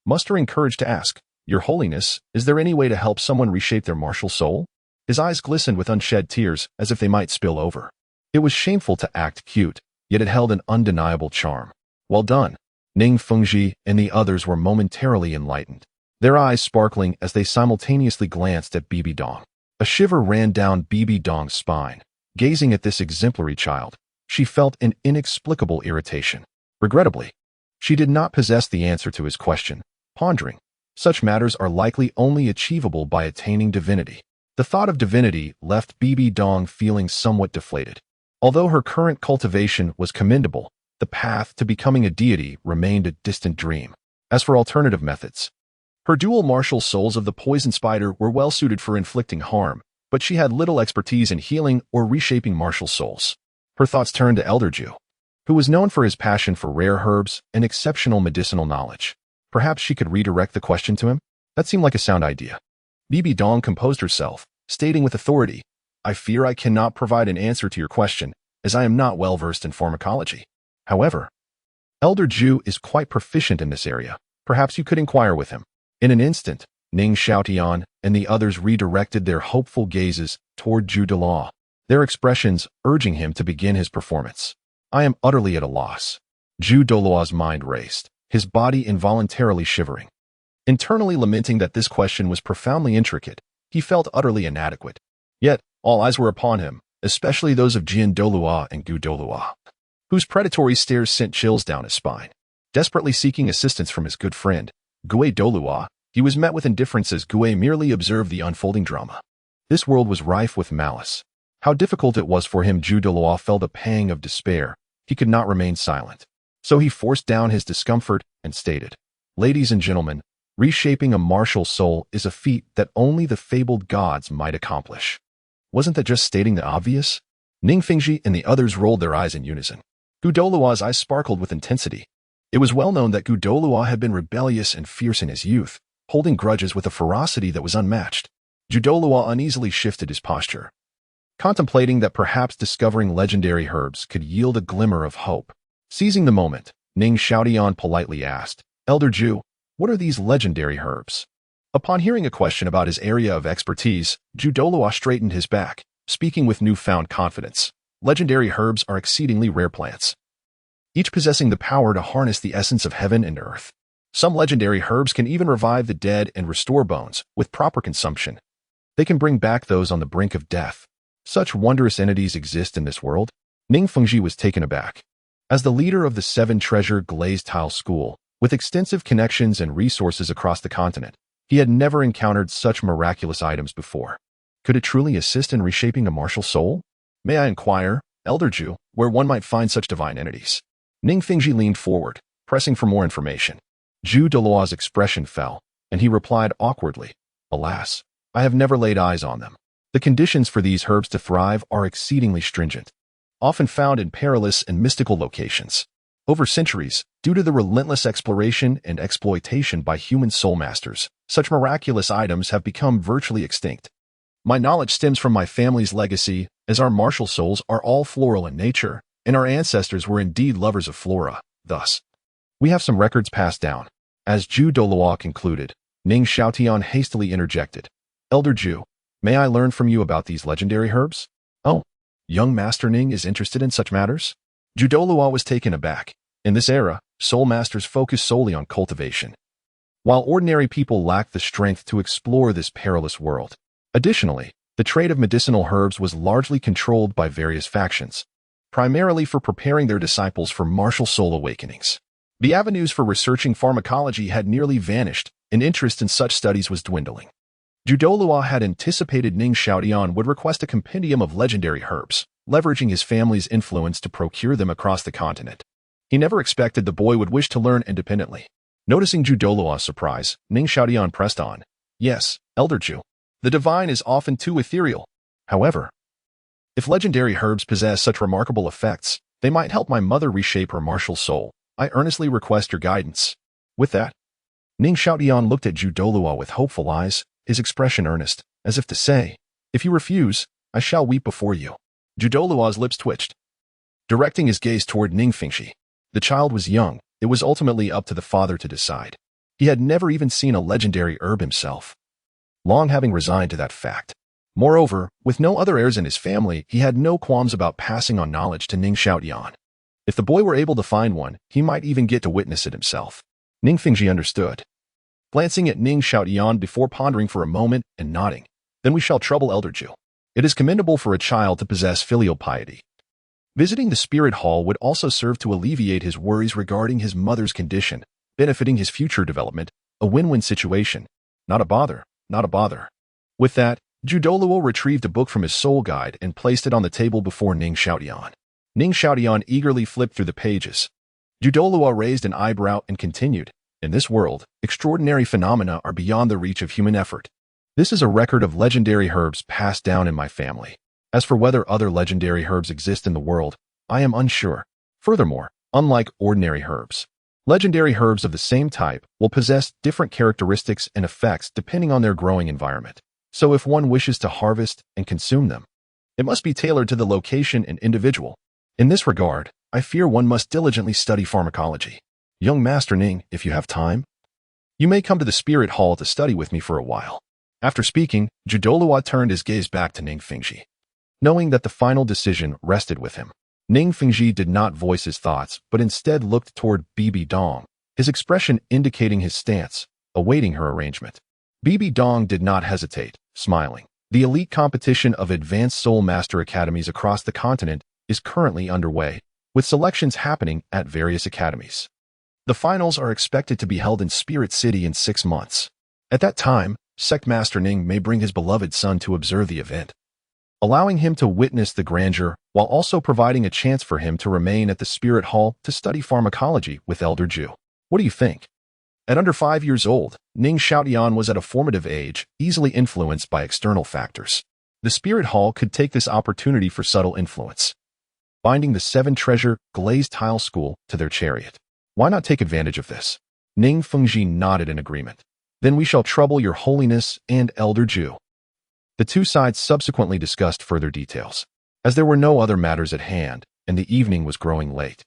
Mustering courage to ask, Your Holiness, is there any way to help someone reshape their martial soul? His eyes glistened with unshed tears, as if they might spill over. It was shameful to act cute, yet it held an undeniable charm. Well done. Ning Fengzhi and the others were momentarily enlightened, their eyes sparkling as they simultaneously glanced at Bibi Dong. A shiver ran down Bibi Dong's spine. Gazing at this exemplary child, she felt an inexplicable irritation. Regrettably, she did not possess the answer to his question, pondering. Such matters are likely only achievable by attaining divinity. The thought of divinity left Bibi Dong feeling somewhat deflated. Although her current cultivation was commendable, the path to becoming a deity remained a distant dream. As for alternative methods, her dual martial souls of the poison spider were well suited for inflicting harm, but she had little expertise in healing or reshaping martial souls. Her thoughts turned to Elder Ju, who was known for his passion for rare herbs and exceptional medicinal knowledge. Perhaps she could redirect the question to him? That seemed like a sound idea. Bibi Dong composed herself, stating with authority, I fear I cannot provide an answer to your question, as I am not well versed in pharmacology. However, Elder Ju is quite proficient in this area. Perhaps you could inquire with him. In an instant, Ning Xiaotian and the others redirected their hopeful gazes toward Douluo, their expressions urging him to begin his performance. I am utterly at a loss. Douluo's mind raced, his body involuntarily shivering. Internally lamenting that this question was profoundly intricate, he felt utterly inadequate. Yet, all eyes were upon him, especially those of Jian Douluo and Gu Douluo, whose predatory stares sent chills down his spine. Desperately seeking assistance from his good friend, Gue Douluo, he was met with indifference as Gue merely observed the unfolding drama. This world was rife with malice. How difficult it was for him. Douluo felt a pang of despair. He could not remain silent. So he forced down his discomfort and stated, "Ladies and gentlemen, reshaping a martial soul is a feat that only the fabled gods might accomplish." Wasn't that just stating the obvious? Ning Fengzhi and the others rolled their eyes in unison. Gu Douluo's eyes sparkled with intensity. It was well known that Gu Douluo had been rebellious and fierce in his youth, holding grudges with a ferocity that was unmatched. Gu Douluo uneasily shifted his posture, contemplating that perhaps discovering legendary herbs could yield a glimmer of hope. Seizing the moment, Ning Xiaotian politely asked, "Elder Ju, what are these legendary herbs?" Upon hearing a question about his area of expertise, Douluo straightened his back, speaking with newfound confidence. Legendary herbs are exceedingly rare plants, each possessing the power to harness the essence of heaven and earth. Some legendary herbs can even revive the dead and restore bones with proper consumption. They can bring back those on the brink of death. Such wondrous entities exist in this world. Ning Fengzhi was taken aback. As the leader of the Seven Treasure Glazed Tile School, with extensive connections and resources across the continent, he had never encountered such miraculous items before. Could it truly assist in reshaping a martial soul? May I inquire, Elder Ju, where one might find such divine entities? Ning Fengzhi leaned forward, pressing for more information. Douluo's expression fell, and he replied awkwardly, "Alas, I have never laid eyes on them. The conditions for these herbs to thrive are exceedingly stringent, often found in perilous and mystical locations. Over centuries, due to the relentless exploration and exploitation by human soul masters, such miraculous items have become virtually extinct. My knowledge stems from my family's legacy, as our martial souls are all floral in nature, and our ancestors were indeed lovers of flora. Thus, we have some records passed down." As Douluo concluded, Ning Xiaotian hastily interjected, "Elder Ju, may I learn from you about these legendary herbs?" "Oh, young Master Ning is interested in such matters?" Douluo was taken aback. In this era, soul masters focus solely on cultivation, while ordinary people lack the strength to explore this perilous world. Additionally, the trade of medicinal herbs was largely controlled by various factions, primarily for preparing their disciples for martial soul awakenings. The avenues for researching pharmacology had nearly vanished, and interest in such studies was dwindling. Douluo had anticipated Ning Xiaotian would request a compendium of legendary herbs, leveraging his family's influence to procure them across the continent. He never expected the boy would wish to learn independently. Noticing Douluo's surprise, Ning Xiaotian pressed on, "Yes, Elder Ju, the divine is often too ethereal. However, if legendary herbs possess such remarkable effects, they might help my mother reshape her martial soul. I earnestly request your guidance." With that, Ning Xiaotian looked at Douluo with hopeful eyes, his expression earnest, as if to say, "If you refuse, I shall weep before you." Douluo's lips twitched, directing his gaze toward Ning Fengzhi. The child was young. It was ultimately up to the father to decide. He had never even seen a legendary herb himself, long having resigned to that fact. Moreover, with no other heirs in his family, he had no qualms about passing on knowledge to Ning Xiaotian. If the boy were able to find one, he might even get to witness it himself. Ning Fengzhi understood, glancing at Ning Xiaotian before pondering for a moment and nodding. "Then we shall trouble Elder Ju. It is commendable for a child to possess filial piety." Visiting the spirit hall would also serve to alleviate his worries regarding his mother's condition, benefiting his future development, a win-win situation. Not a bother, not a bother. With that, Douluo retrieved a book from his soul guide and placed it on the table before Ning Xiaotian. Ning Xiaotian eagerly flipped through the pages. Douluo raised an eyebrow and continued, "In this world, extraordinary phenomena are beyond the reach of human effort. This is a record of legendary herbs passed down in my family. As for whether other legendary herbs exist in the world, I am unsure. Furthermore, unlike ordinary herbs, legendary herbs of the same type will possess different characteristics and effects depending on their growing environment. So if one wishes to harvest and consume them, it must be tailored to the location and individual. In this regard, I fear one must diligently study pharmacology. Young Master Ning, if you have time." You may come to the spirit hall to study with me for a while. After speaking, Douluo turned his gaze back to Ning Fengzhi. Knowing that the final decision rested with him, Ning Fengzhi did not voice his thoughts, but instead looked toward Bibi Dong, his expression indicating his stance, awaiting her arrangement. Bibi Dong did not hesitate, smiling. The elite competition of advanced soul master academies across the continent is currently underway, with selections happening at various academies. The finals are expected to be held in Spirit City in 6 months. At that time, Sect Master Ning may bring his beloved son to observe the event, allowing him to witness the grandeur while also providing a chance for him to remain at the Spirit Hall to study pharmacology with Elder Ju. What do you think? At under 5 years old, Ning Xiaotian was at a formative age, easily influenced by external factors. The Spirit Hall could take this opportunity for subtle influence, binding the Seven Treasure Glazed Tile School to their chariot. Why not take advantage of this? Ning Fengzhi nodded in agreement. Then we shall trouble your holiness and Elder Ju. The two sides subsequently discussed further details. As there were no other matters at hand, and the evening was growing late,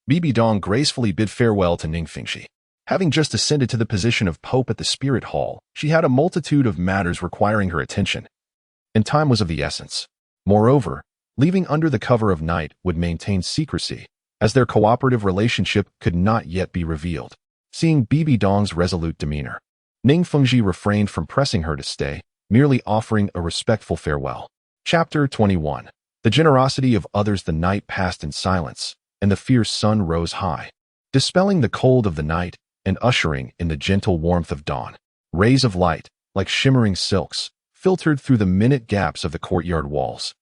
BBDong gracefully bid farewell to Ning Fengzhi. Having just ascended to the position of Pope at the Spirit Hall, she had a multitude of matters requiring her attention, and time was of the essence. Moreover, leaving under the cover of night would maintain secrecy, as their cooperative relationship could not yet be revealed. Seeing Bibi Dong's resolute demeanor, Ning Fengzhi refrained from pressing her to stay, merely offering a respectful farewell. Chapter 21. The generosity of others. The night passed in silence, and the fierce sun rose high, dispelling the cold of the night and ushering in the gentle warmth of dawn. Rays of light, like shimmering silks, filtered through the minute gaps of the courtyard walls,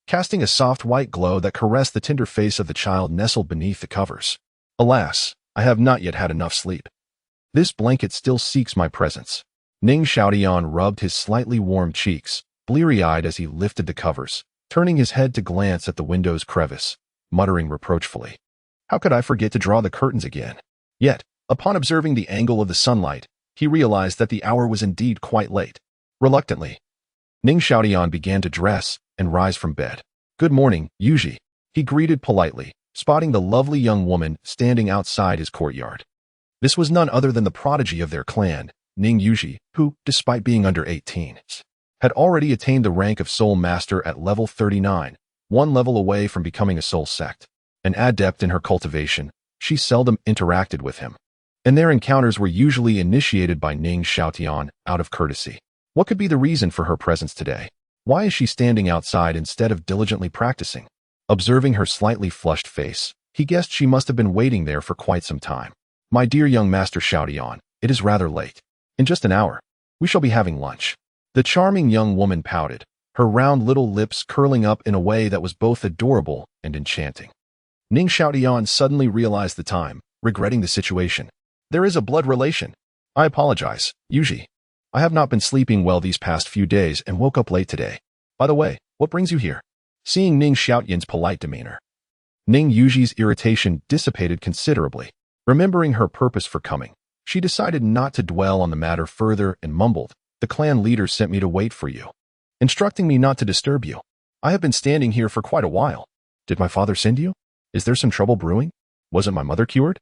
casting a soft white glow that caressed the tender face of the child nestled beneath the covers. Alas, I have not yet had enough sleep. This blanket still seeks my presence. Ning Xiaotian rubbed his slightly warm cheeks, bleary-eyed as he lifted the covers, turning his head to glance at the window's crevice, muttering reproachfully. How could I forget to draw the curtains again? Yet, upon observing the angle of the sunlight, he realized that the hour was indeed quite late. Reluctantly, Ning Xiaotian began to dress and rise from bed. Good morning, Yuji, he greeted politely, spotting the lovely young woman standing outside his courtyard. This was none other than the prodigy of their clan, Ning Yuji, who, despite being under 18, had already attained the rank of Soul Master at level 39, 1 level away from becoming a soul sect. An adept in her cultivation, she seldom interacted with him, and their encounters were usually initiated by Ning Xiaotian out of courtesy. What could be the reason for her presence today? Why is she standing outside instead of diligently practicing? Observing her slightly flushed face, he guessed she must have been waiting there for quite some time. My dear young Master Xiaotian, it is rather late. In just an hour, we shall be having lunch. The charming young woman pouted, her round little lips curling up in a way that was both adorable and enchanting. Ning Xiaotian suddenly realized the time, regretting the situation. There is a blood relation. I apologize, Yuji. I have not been sleeping well these past few days and woke up late today. By the way, what brings you here? Seeing Ning Xiaotian's polite demeanor, Ning Yuji's irritation dissipated considerably. Remembering her purpose for coming, she decided not to dwell on the matter further and mumbled, the clan leader sent me to wait for you, instructing me not to disturb you. I have been standing here for quite a while. Did my father send you? Is there some trouble brewing? Wasn't my mother cured?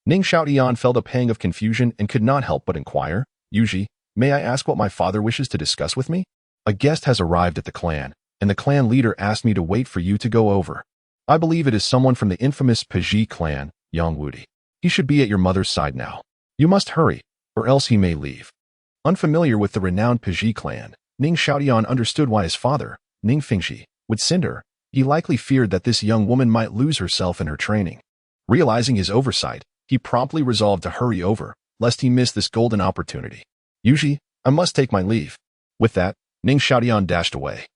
Ning Xiaotian felt a pang of confusion and could not help but inquire, Yuji, may I ask what my father wishes to discuss with me? A guest has arrived at the clan, and the clan leader asked me to wait for you to go over. I believe it is someone from the infamous Piji clan, Yang Wudi. He should be at your mother's side now. You must hurry, or else he may leave. Unfamiliar with the renowned Piji clan, Ning Xiaotian understood why his father, Ning Fengzhi, would send her. He likely feared that this young woman might lose herself in her training. Realizing his oversight, he promptly resolved to hurry over, lest he miss this golden opportunity. Yuji, I must take my leave. With that, Ning Xiaotian dashed away,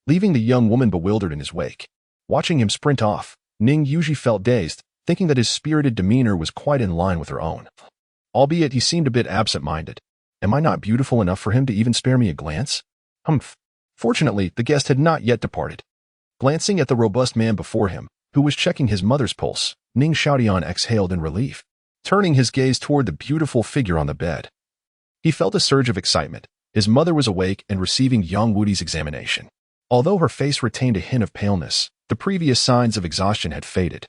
leaving the young woman bewildered in his wake. Watching him sprint off, Ning Yuji felt dazed, thinking that his spirited demeanor was quite in line with her own. Albeit he seemed a bit absent-minded. Am I not beautiful enough for him to even spare me a glance? Humph. Fortunately, the guest had not yet departed. Glancing at the robust man before him, who was checking his mother's pulse, Ning Xiaotian exhaled in relief, turning his gaze toward the beautiful figure on the bed. He felt a surge of excitement. His mother was awake and receiving Yang Wudi's examination. Although her face retained a hint of paleness, the previous signs of exhaustion had faded,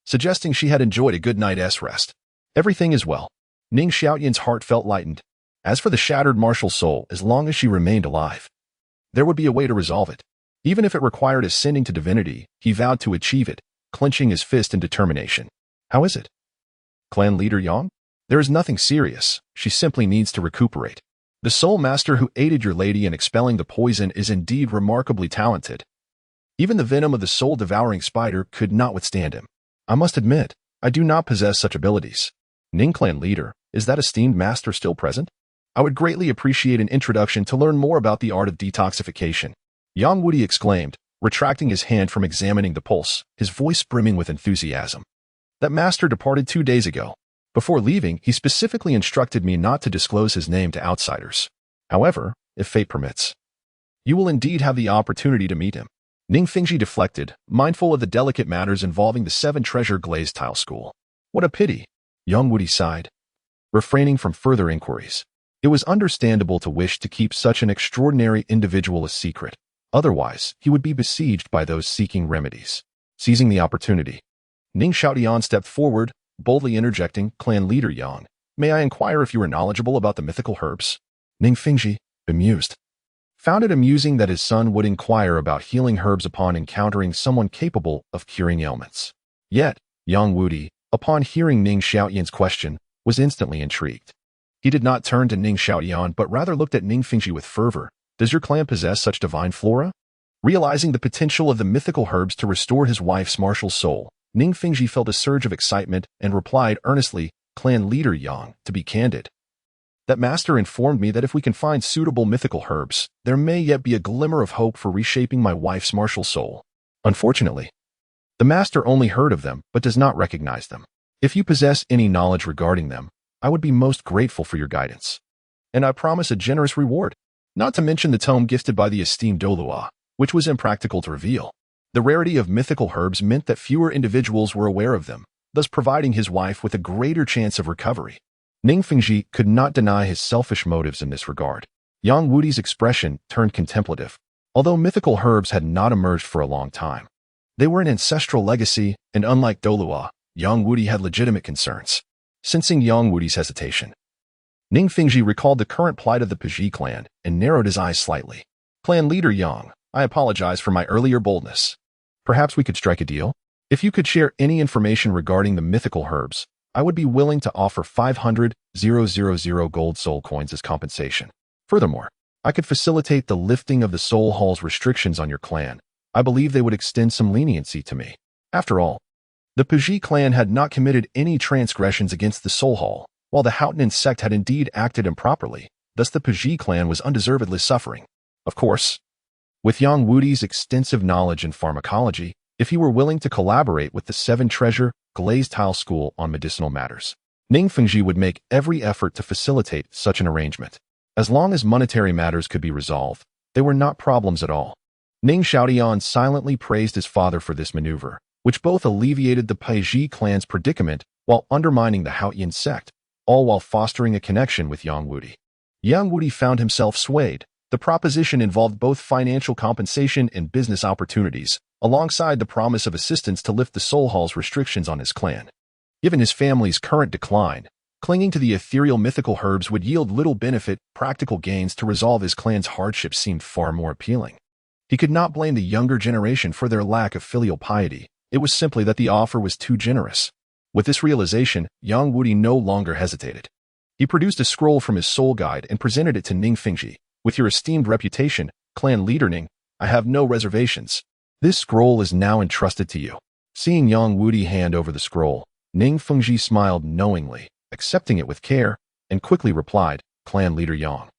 suggesting she had enjoyed a good night's rest. Everything is well. Ning Xiaotian's heart felt lightened. As for the shattered martial soul, as long as she remained alive, there would be a way to resolve it. Even if it required ascending to divinity, he vowed to achieve it, clenching his fist in determination. How is it? Clan leader Yang? There is nothing serious. She simply needs to recuperate. The soul master who aided your lady in expelling the poison is indeed remarkably talented. Even the venom of the soul-devouring spider could not withstand him. I must admit, I do not possess such abilities. Ning clan leader, is that esteemed master still present? I would greatly appreciate an introduction to learn more about the art of detoxification. Yang Wudi exclaimed, retracting his hand from examining the pulse, his voice brimming with enthusiasm. That master departed 2 days ago. Before leaving, he specifically instructed me not to disclose his name to outsiders. However, if fate permits, you will indeed have the opportunity to meet him. Ning Fengzhi deflected, mindful of the delicate matters involving the Seven Treasure Glazed Tile school. What a pity, Yang Wudi sighed, refraining from further inquiries. It was understandable to wish to keep such an extraordinary individual a secret. Otherwise, he would be besieged by those seeking remedies. Seizing the opportunity, Ning Xiaotian stepped forward, boldly interjecting, Clan leader Yang, may I inquire if you are knowledgeable about the mythical herbs? Ning Fengzhi, bemused, found it amusing that his son would inquire about healing herbs upon encountering someone capable of curing ailments. Yet, Yang Wudi, upon hearing Ning Xiaotian's question, was instantly intrigued. He did not turn to Ning Xiaotian but rather looked at Ning Fengzhi with fervor. Does your clan possess such divine flora? Realizing the potential of the mythical herbs to restore his wife's martial soul, Ning Fengzhi felt a surge of excitement and replied earnestly, Clan leader Yang, to be candid. That master informed me that if we can find suitable mythical herbs, there may yet be a glimmer of hope for reshaping my wife's martial soul. Unfortunately, the master only heard of them but does not recognize them. If you possess any knowledge regarding them, I would be most grateful for your guidance. And I promise a generous reward. Not to mention the tome gifted by the esteemed Douluo, which was impractical to reveal. The rarity of mythical herbs meant that fewer individuals were aware of them, thus providing his wife with a greater chance of recovery. Ning Fengzhi could not deny his selfish motives in this regard. Yang Wudi's expression turned contemplative. Although mythical herbs had not emerged for a long time, they were an ancestral legacy, and unlike Douluo, Yang Wudi had legitimate concerns. Sensing Yang Wudi's hesitation, Ning Fengzhi recalled the current plight of the Pizhi clan and narrowed his eyes slightly. Clan leader Yang, I apologize for my earlier boldness. Perhaps we could strike a deal? If you could share any information regarding the mythical herbs, I would be willing to offer 500,000 gold soul coins as compensation. Furthermore, I could facilitate the lifting of the Soul Hall's restrictions on your clan. I believe they would extend some leniency to me. After all, the Pizhi clan had not committed any transgressions against the Soul Hall, while the Xuantian sect had indeed acted improperly. Thus the Pizhi clan was undeservedly suffering. Of course, with Yang Wudi's extensive knowledge in pharmacology, if he were willing to collaborate with the Seven Treasure Glazed Tile School on medicinal matters, Ning Fengzhi would make every effort to facilitate such an arrangement. As long as monetary matters could be resolved, they were not problems at all. Ning Xiaotian silently praised his father for this maneuver, which both alleviated the Pizhi clan's predicament while undermining the Xuantian sect, all while fostering a connection with Yang Wudi. Yang Wudi found himself swayed. The proposition involved both financial compensation and business opportunities, alongside the promise of assistance to lift the Soul Hall's restrictions on his clan. Given his family's current decline, clinging to the ethereal mythical herbs would yield little benefit. Practical gains to resolve his clan's hardships seemed far more appealing. He could not blame the younger generation for their lack of filial piety. It was simply that the offer was too generous. With this realization, Yang Wudi no longer hesitated. He produced a scroll from his soul guide and presented it to Ning Fengzhi. With your esteemed reputation, clan leader Ning, I have no reservations. This scroll is now entrusted to you. Seeing Yang Wudi hand over the scroll, Ning Fengzhi smiled knowingly, accepting it with care, and quickly replied, Clan leader Yang,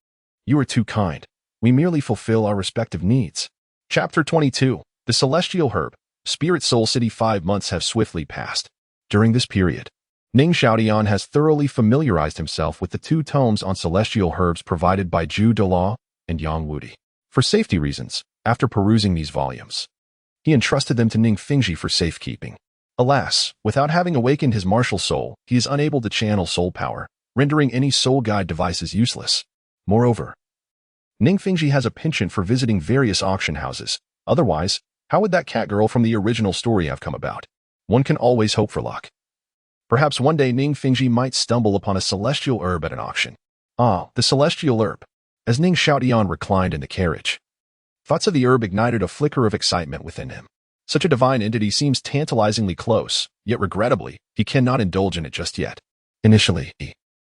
you are too kind. We merely fulfill our respective needs. Chapter 22. The Celestial Herb. Spirit Soul City. 5 months have swiftly passed. During this period, Ning Xiaotian has thoroughly familiarized himself with the 2 tomes on celestial herbs provided by Zhu Douluo and Yang Wudi. For safety reasons, after perusing these volumes, he entrusted them to Ning Fengzhi for safekeeping. Alas, without having awakened his martial soul, he is unable to channel soul power, rendering any soul guide devices useless. Moreover, Ning Fengzhi has a penchant for visiting various auction houses. Otherwise, how would that cat girl from the original story have come about? One can always hope for luck. Perhaps one day Ning Fengzhi might stumble upon a celestial herb at an auction. Ah, the celestial herb. As Ning Xiaotian reclined in the carriage, thoughts of the herb ignited a flicker of excitement within him. Such a divine entity seems tantalizingly close, yet regrettably, he cannot indulge in it just yet. Initially,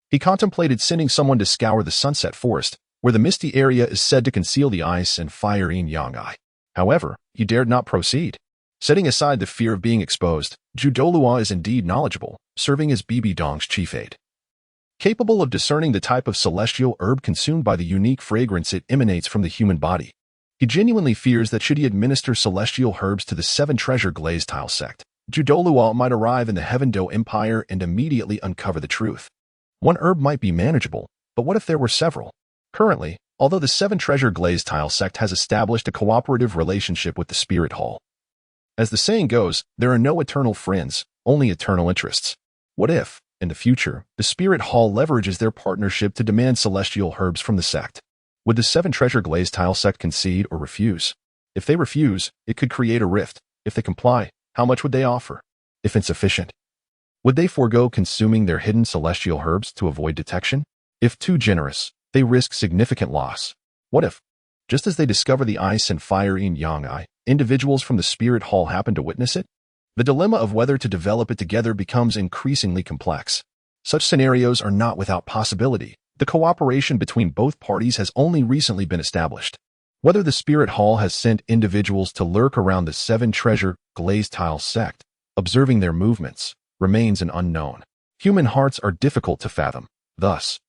he contemplated sending someone to scour the sunset forest, where the misty area is said to conceal the ice and fire yin yang eye. However, he dared not proceed. Setting aside the fear of being exposed, Douluo is indeed knowledgeable, serving as Bibi Dong's chief aide. Capable of discerning the type of celestial herb consumed by the unique fragrance it emanates from the human body, he genuinely fears that should he administer celestial herbs to the Seven Treasure Glazed Tile sect, Douluo might arrive in the Heaven Do Empire and immediately uncover the truth. One herb might be manageable, but what if there were several? Currently, although the Seven Treasure Glazed Tile sect has established a cooperative relationship with the Spirit Hall, as the saying goes, there are no eternal friends, only eternal interests. What if, in the future, the Spirit Hall leverages their partnership to demand celestial herbs from the sect? Would the Seven Treasure Glazed Tile sect concede or refuse? If they refuse, it could create a rift. If they comply, how much would they offer? If insufficient, would they forego consuming their hidden celestial herbs to avoid detection? If too generous, they risk significant loss. What if, just as they discover the ice and fire yin yang eye, individuals from the Spirit Hall happen to witness it? The dilemma of whether to develop it together becomes increasingly complex. Such scenarios are not without possibility. The cooperation between both parties has only recently been established. Whether the Spirit Hall has sent individuals to lurk around the Seven Treasure Glazed Tile sect, observing their movements, remains an unknown. Human hearts are difficult to fathom. Thus,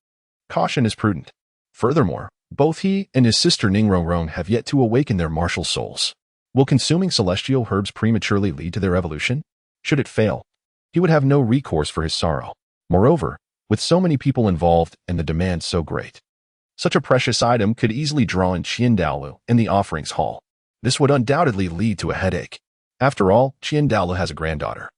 caution is prudent. Furthermore, both he and his sister Ning Rongrong have yet to awaken their martial souls. Will consuming celestial herbs prematurely lead to their evolution? Should it fail, he would have no recourse for his sorrow. Moreover, with so many people involved and the demand so great, such a precious item could easily draw in Qian in the offerings hall. This would undoubtedly lead to a headache. After all, Qian has a granddaughter,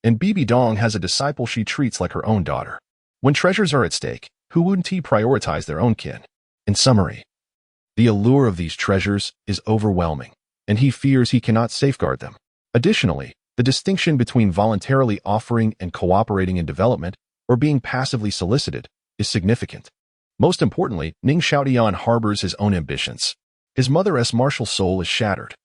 and BBDong has a disciple she treats like her own daughter. When treasures are at stake, who wouldn't he prioritize their own kin? In summary, the allure of these treasures is overwhelming, and he fears he cannot safeguard them. Additionally, the distinction between voluntarily offering and cooperating in development or being passively solicited is significant. Most importantly, Ning Xiaotian harbors his own ambitions. His mother's martial soul is shattered.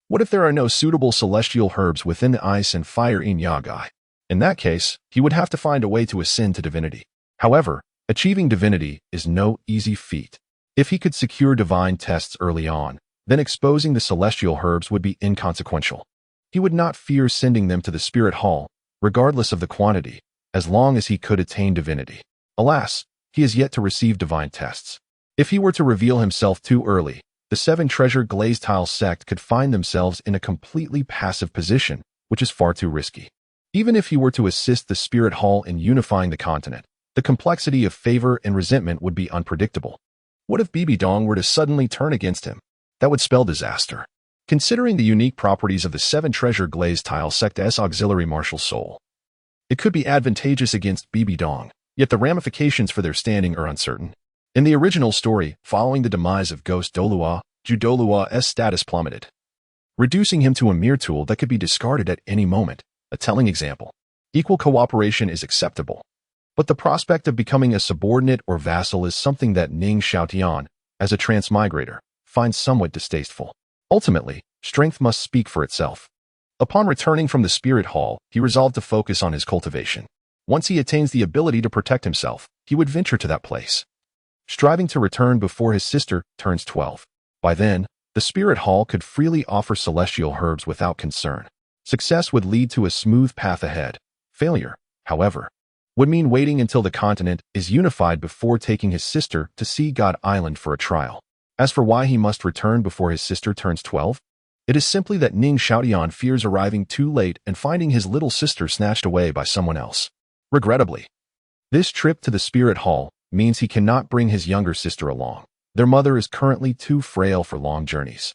What if there are no suitable celestial herbs within the ice and fire yin yang eye? In that case, he would have to find a way to ascend to divinity. However, achieving divinity is no easy feat. If he could secure divine tests early on, then exposing the celestial herbs would be inconsequential. He would not fear sending them to the Spirit Hall, regardless of the quantity, as long as he could attain divinity. Alas, he has yet to receive divine tests. If he were to reveal himself too early, the Seven Treasure Glazed Tile sect could find themselves in a completely passive position, which is far too risky. Even if he were to assist the Spirit Hall in unifying the continent, the complexity of favor and resentment would be unpredictable. What if BBDong were to suddenly turn against him? That would spell disaster. Considering the unique properties of the Seven Treasure Glazed Tile sect's auxiliary martial soul, it could be advantageous against BBDong, yet the ramifications for their standing are uncertain. In the original story, following the demise of Ghost Douluo, Douluo's status plummeted, reducing him to a mere tool that could be discarded at any moment. A telling example. Equal cooperation is acceptable, but the prospect of becoming a subordinate or vassal is something that Ning Xiaotian, as a transmigrator, finds somewhat distasteful. Ultimately, strength must speak for itself. Upon returning from the Spirit Hall, he resolved to focus on his cultivation. Once he attains the ability to protect himself, he would venture to that place, striving to return before his sister turns 12. By then, the Spirit Hall could freely offer celestial herbs without concern. Success would lead to a smooth path ahead. Failure, however, would mean waiting until the continent is unified before taking his sister to Sea God Island for a trial. As for why he must return before his sister turns 12, it is simply that Ning Xiaotian fears arriving too late and finding his little sister snatched away by someone else. Regrettably, this trip to the Spirit Hall means he cannot bring his younger sister along. Their mother is currently too frail for long journeys,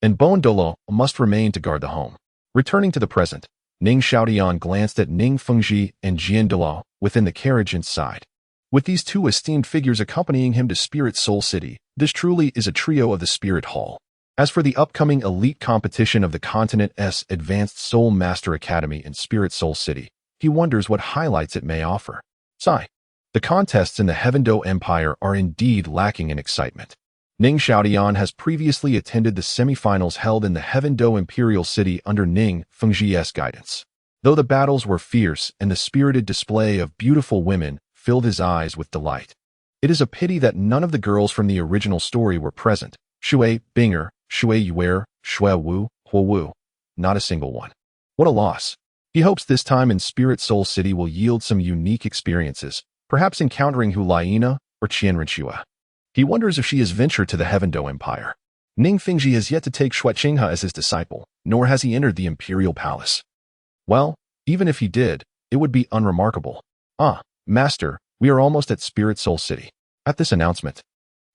and Douluo must remain to guard the home. Returning to the present, Ning Xiaotian glanced at Ning Fengzhi and Douluo within the carriage inside. With these two esteemed figures accompanying him to Spirit Soul City, this truly is a trio of the Spirit Hall. As for the upcoming elite competition of the continent's Advanced Soul Master Academy in Spirit Soul City, he wonders what highlights it may offer. Sigh. The contests in the Heavendo Empire are indeed lacking in excitement. Ning Xiaotian has previously attended the semifinals held in the Heavendo Imperial City under Ning Fengzhi's guidance. Though the battles were fierce and the spirited display of beautiful women filled his eyes with delight, it is a pity that none of the girls from the original story were present. Shui Binger, Shui Yuer, Shui Wu, Huo Wu. Not a single one. What a loss. He hopes this time in Spirit Soul City will yield some unique experiences, perhaps encountering Liena or Qian Renxue. He wonders if she has ventured to the Heavendo Empire. Ning Fengzhi has yet to take Xuantian as his disciple, nor has he entered the Imperial Palace. Well, even if he did, it would be unremarkable. Ah, Master, we are almost at Spirit Soul City. At this announcement,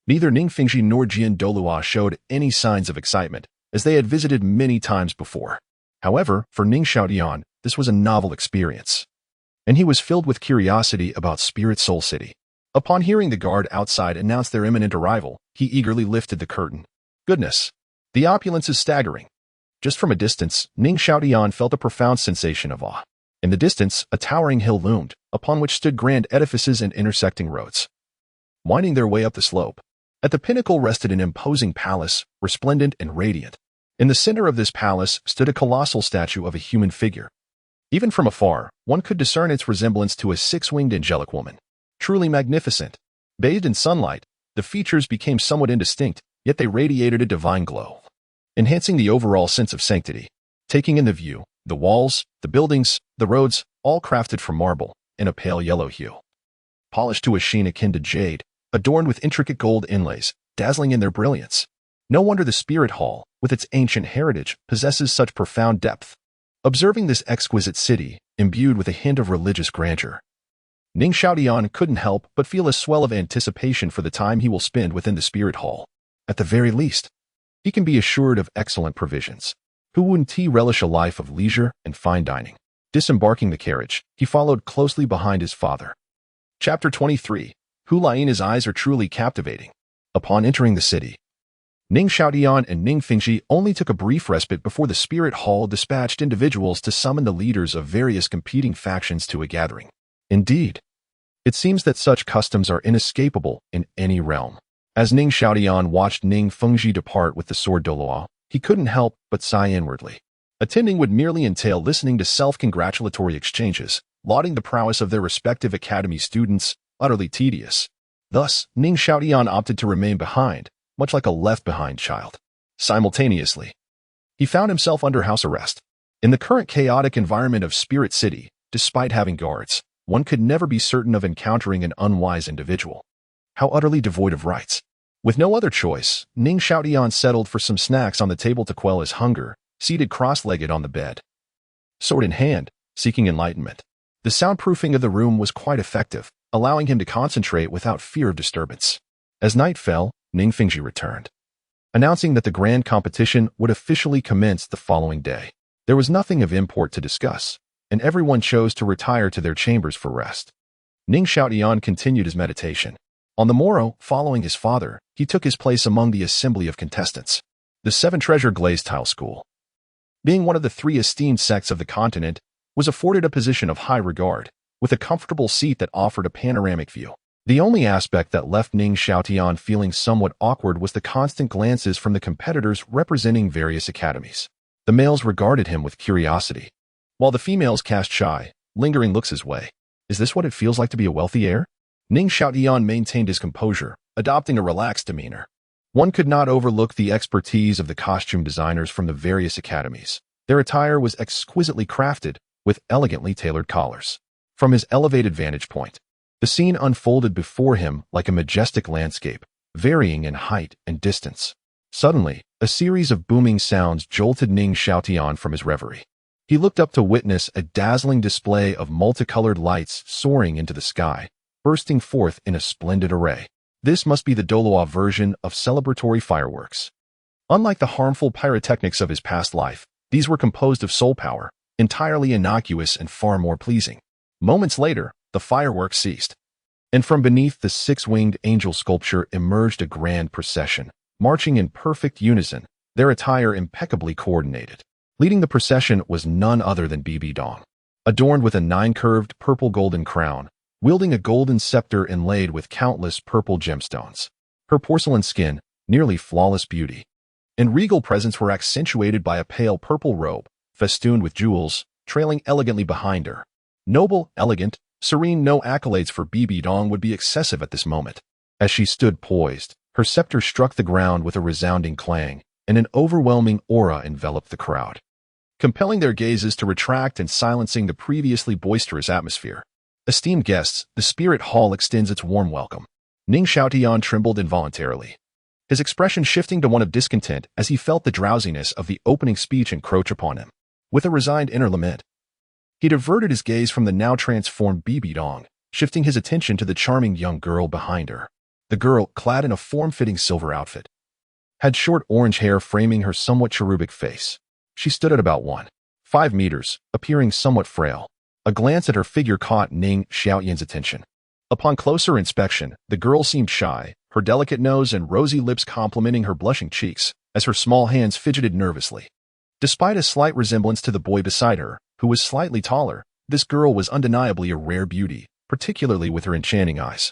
neither Ning Fengzhi nor Jian Douluo showed any signs of excitement, as they had visited many times before. However, for Ning Xiaotian, this was a novel experience, and he was filled with curiosity about Spirit Soul City. Upon hearing the guard outside announce their imminent arrival, he eagerly lifted the curtain. Goodness, the opulence is staggering. Just from a distance, Ning Xiaotian felt a profound sensation of awe. In the distance, a towering hill loomed, upon which stood grand edifices and intersecting roads, winding their way up the slope. At the pinnacle rested an imposing palace, resplendent and radiant. In the center of this palace stood a colossal statue of a human figure. Even from afar, one could discern its resemblance to a six-winged angelic woman. Truly magnificent. Bathed in sunlight, the features became somewhat indistinct, yet they radiated a divine glow, enhancing the overall sense of sanctity. Taking in the view, the walls, the buildings, the roads, all crafted from marble, in a pale yellow hue, polished to a sheen akin to jade, adorned with intricate gold inlays, dazzling in their brilliance. No wonder the Spirit Hall, with its ancient heritage, possesses such profound depth. Observing this exquisite city, imbued with a hint of religious grandeur, Ning Xiaotian couldn't help but feel a swell of anticipation for the time he will spend within the Spirit Hall. At the very least, he can be assured of excellent provisions. Who wouldn't relish a life of leisure and fine dining? Disembarking the carriage, he followed closely behind his father. Chapter 23. Liena's eyes are truly captivating. Upon entering the city, Ning Xiaotian and Ning Fengzhi only took a brief respite before the Spirit Hall dispatched individuals to summon the leaders of various competing factions to a gathering. Indeed, it seems that such customs are inescapable in any realm. As Ning Xiaotian watched Ning Fengzhi depart with the sword Douluo, he couldn't help but sigh inwardly. Attending would merely entail listening to self-congratulatory exchanges, lauding the prowess of their respective academy students, utterly tedious. Thus, Ning Xiaotian opted to remain behind, much like a left-behind child. Simultaneously, he found himself under house arrest. In the current chaotic environment of Spirit City, despite having guards, one could never be certain of encountering an unwise individual. How utterly devoid of rights. With no other choice, Ning Xiaotian settled for some snacks on the table to quell his hunger, seated cross-legged on the bed, sword in hand, seeking enlightenment. The soundproofing of the room was quite effective, allowing him to concentrate without fear of disturbance. As night fell, Ning Fengzhi returned, announcing that the grand competition would officially commence the following day. There was nothing of import to discuss, and everyone chose to retire to their chambers for rest. Ning Xiaotian continued his meditation. On the morrow, following his father, he took his place among the assembly of contestants. The Seven Treasure Glazed Tile School, being one of the 3 esteemed sects of the continent, was afforded a position of high regard, with a comfortable seat that offered a panoramic view. The only aspect that left Ning Xiaotian feeling somewhat awkward was the constant glances from the competitors representing various academies. The males regarded him with curiosity, while the females cast shy, lingering looks his way. Is this what it feels like to be a wealthy heir? Ning Xiaotian maintained his composure, adopting a relaxed demeanor. One could not overlook the expertise of the costume designers from the various academies. Their attire was exquisitely crafted, with elegantly tailored collars. From his elevated vantage point, the scene unfolded before him like a majestic landscape, varying in height and distance. Suddenly, a series of booming sounds jolted Ning Xiaotian from his reverie. He looked up to witness a dazzling display of multicolored lights soaring into the sky, bursting forth in a splendid array. This must be the Douluo version of celebratory fireworks. Unlike the harmful pyrotechnics of his past life, these were composed of soul power, entirely innocuous and far more pleasing. Moments later, the fireworks ceased, and from beneath the 6-winged angel sculpture emerged a grand procession, marching in perfect unison, their attire impeccably coordinated. Leading the procession was none other than BBDong. adorned with a nine-curved purple-golden crown, wielding a golden scepter inlaid with countless purple gemstones. Her porcelain skin, nearly flawless beauty, and regal presence were accentuated by a pale purple robe, festooned with jewels, trailing elegantly behind her. Noble, elegant, serene, no accolades for Bibi Dong would be excessive at this moment. As she stood poised, her scepter struck the ground with a resounding clang, and an overwhelming aura enveloped the crowd, compelling their gazes to retract and silencing the previously boisterous atmosphere. Esteemed guests, the Spirit Hall extends its warm welcome. Ning Xiaotian trembled involuntarily, his expression shifting to one of discontent as he felt the drowsiness of the opening speech encroach upon him. With a resigned inner lament, he diverted his gaze from the now transformed Bibi Dong, shifting his attention to the charming young girl behind her. The girl, clad in a form-fitting silver outfit, had short orange hair framing her somewhat cherubic face. She stood at about 1.5 meters, appearing somewhat frail. A glance at her figure caught Ning Xiaotian's attention. Upon closer inspection, the girl seemed shy, her delicate nose and rosy lips complementing her blushing cheeks, as her small hands fidgeted nervously. Despite a slight resemblance to the boy beside her, who was slightly taller, this girl was undeniably a rare beauty, particularly with her enchanting eyes,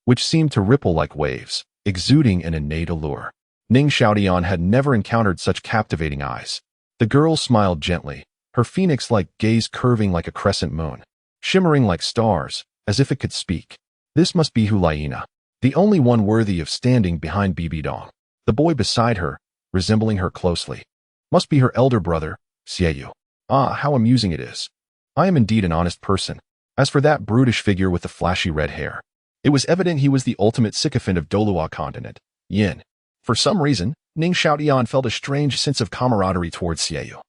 which seemed to ripple like waves, exuding an innate allure. Ning Xiaotian had never encountered such captivating eyes. The girl smiled gently, her phoenix-like gaze curving like a crescent moon, shimmering like stars, as if it could speak. This must be Liena, the only one worthy of standing behind BBDong. The boy beside her, resembling her closely, must be her elder brother, Xiaoyu. Ah, how amusing it is. I am indeed an honest person. As for that brutish figure with the flashy red hair, it was evident he was the ultimate sycophant of Douluo Continent, Yin. For some reason, Ning Xiaotian felt a strange sense of camaraderie towards Xiaoyu.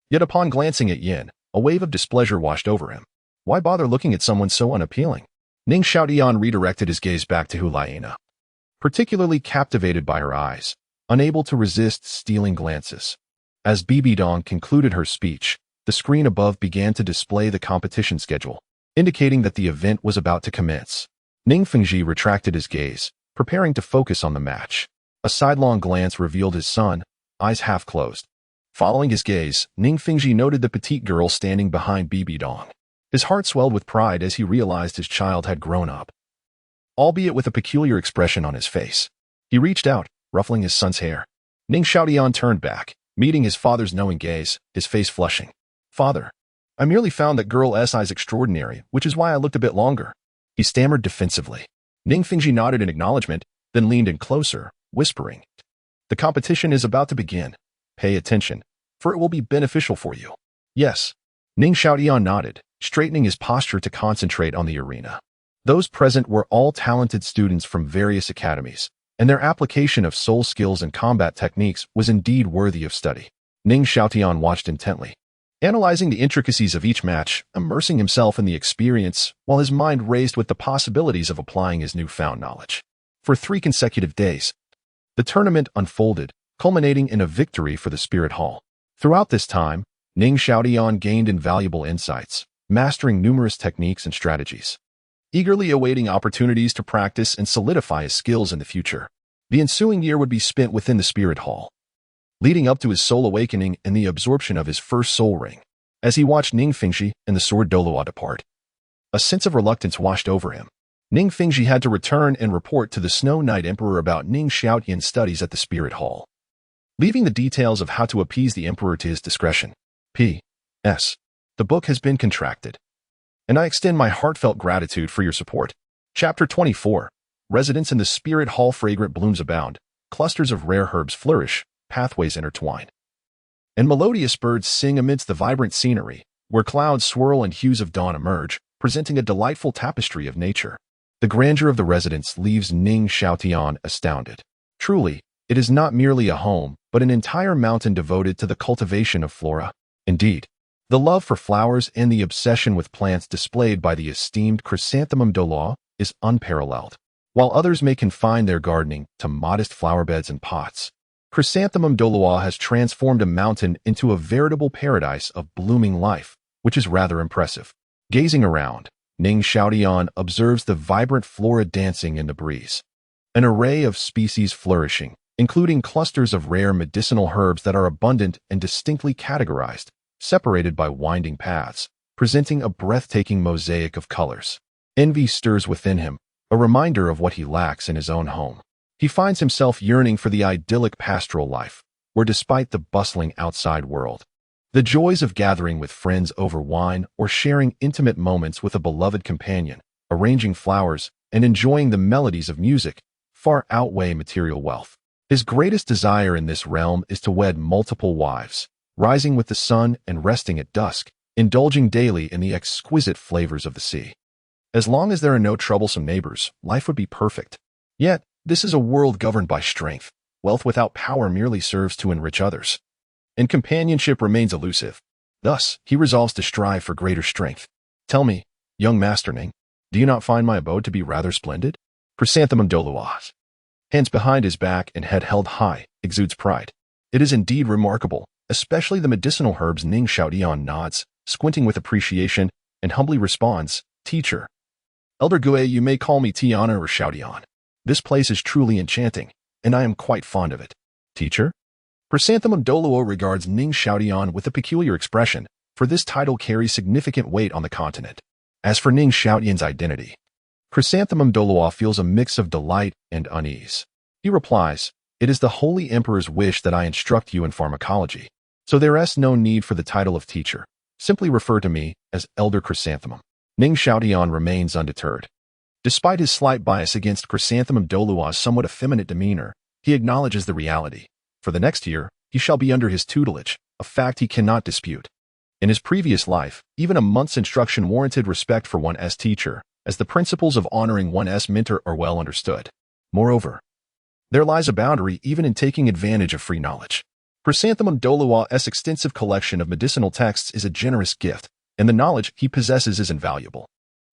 Yet upon glancing at Yin, a wave of displeasure washed over him. Why bother looking at someone so unappealing? Ning Xiaotian redirected his gaze back to Liena, particularly captivated by her eyes, unable to resist stealing glances. As BBDong concluded her speech, the screen above began to display the competition schedule, indicating that the event was about to commence. Ning Fengzhi retracted his gaze, preparing to focus on the match. A sidelong glance revealed his son, eyes half closed. Following his gaze, Ning Fengzhi noted the petite girl standing behind BBDong. His heart swelled with pride as he realized his child had grown up, albeit with a peculiar expression on his face. He reached out, ruffling his son's hair. Ning Xiaotian turned back, meeting his father's knowing gaze, his face flushing. Father, I merely found that girl S eyes extraordinary, which is why I looked a bit longer. He stammered defensively. Ning Fengzhi nodded in acknowledgement, then leaned in closer, whispering, "The competition is about to begin. Pay attention, for it will be beneficial for you." Yes. Ning Xiaotian nodded, straightening his posture to concentrate on the arena. Those present were all talented students from various academies, and their application of soul skills and combat techniques was indeed worthy of study. Ning Xiaotian watched intently, analyzing the intricacies of each match, immersing himself in the experience, while his mind raced with the possibilities of applying his newfound knowledge. For 3 consecutive days, the tournament unfolded, culminating in a victory for the Spirit Hall. Throughout this time, Ning Xiaotian gained invaluable insights, mastering numerous techniques and strategies, eagerly awaiting opportunities to practice and solidify his skills in the future. The ensuing year would be spent within the Spirit Hall, leading up to his soul awakening and the absorption of his first soul ring. As he watched Ning Fengzhi and the sword Douluo depart, a sense of reluctance washed over him. Ning Fengzhi had to return and report to the Snow Knight Emperor about Ning Xiaotian's studies at the Spirit Hall, leaving the details of how to appease the Emperor to his discretion. P.S. The book has been contracted, and I extend my heartfelt gratitude for your support. Chapter 24. Residents in the Spirit Hall. Fragrant blooms abound, clusters of rare herbs flourish, pathways intertwine, and melodious birds sing amidst the vibrant scenery, where clouds swirl and hues of dawn emerge, presenting a delightful tapestry of nature. The grandeur of the residence leaves Ning Xiaotian astounded. Truly, it is not merely a home, but an entire mountain devoted to the cultivation of flora. Indeed, the love for flowers and the obsession with plants displayed by the esteemed chrysanthemum Douluo is unparalleled. While others may confine their gardening to modest flowerbeds and pots, chrysanthemum Douluo has transformed a mountain into a veritable paradise of blooming life, which is rather impressive. Gazing around, Ning Xiaotian observes the vibrant flora dancing in the breeze, an array of species flourishing, including clusters of rare medicinal herbs that are abundant and distinctly categorized, separated by winding paths. presenting a breathtaking mosaic of colors. Envy stirs within him, a reminder of what he lacks in his own home. He finds himself yearning for the idyllic pastoral life, where despite the bustling outside world, the joys of gathering with friends over wine or sharing intimate moments with a beloved companion, arranging flowers, and enjoying the melodies of music far outweigh material wealth. His greatest desire in this realm is to wed multiple wives, rising with the sun and resting at dusk, indulging daily in the exquisite flavors of the sea. As long as there are no troublesome neighbors, life would be perfect. Yet, this is a world governed by strength. Wealth without power merely serves to enrich others, and companionship remains elusive. Thus, he resolves to strive for greater strength. Tell me, young Master Ning, do you not find my abode to be rather splendid? Chrysanthemum Douluos, hands behind his back and head held high, exudes pride. It is indeed remarkable, especially the medicinal herbs. Ning Xiaotian nods, squinting with appreciation, and humbly responds, Teacher. Elder Gue, you may call me Tiana or Xiaotian. This place is truly enchanting, and I am quite fond of it. Teacher? Chrysanthemum Douluo regards Ning Xiaotian with a peculiar expression, for this title carries significant weight on the continent. As for Ning Xiaotian's identity, Chrysanthemum Douluo feels a mix of delight and unease. He replies, It is the Holy Emperor's wish that I instruct you in pharmacology, so there is no need for the title of teacher. Simply refer to me as Elder Chrysanthemum. Ning Xiaotian remains undeterred. Despite his slight bias against Chrysanthemum Douluo's somewhat effeminate demeanor, he acknowledges the reality. For the next year, he shall be under his tutelage, a fact he cannot dispute. In his previous life, even a month's instruction warranted respect for one's teacher, as the principles of honoring one's mentor are well understood. Moreover, there lies a boundary even in taking advantage of free knowledge. Chrysanthemum Douluo's extensive collection of medicinal texts is a generous gift, and the knowledge he possesses is invaluable.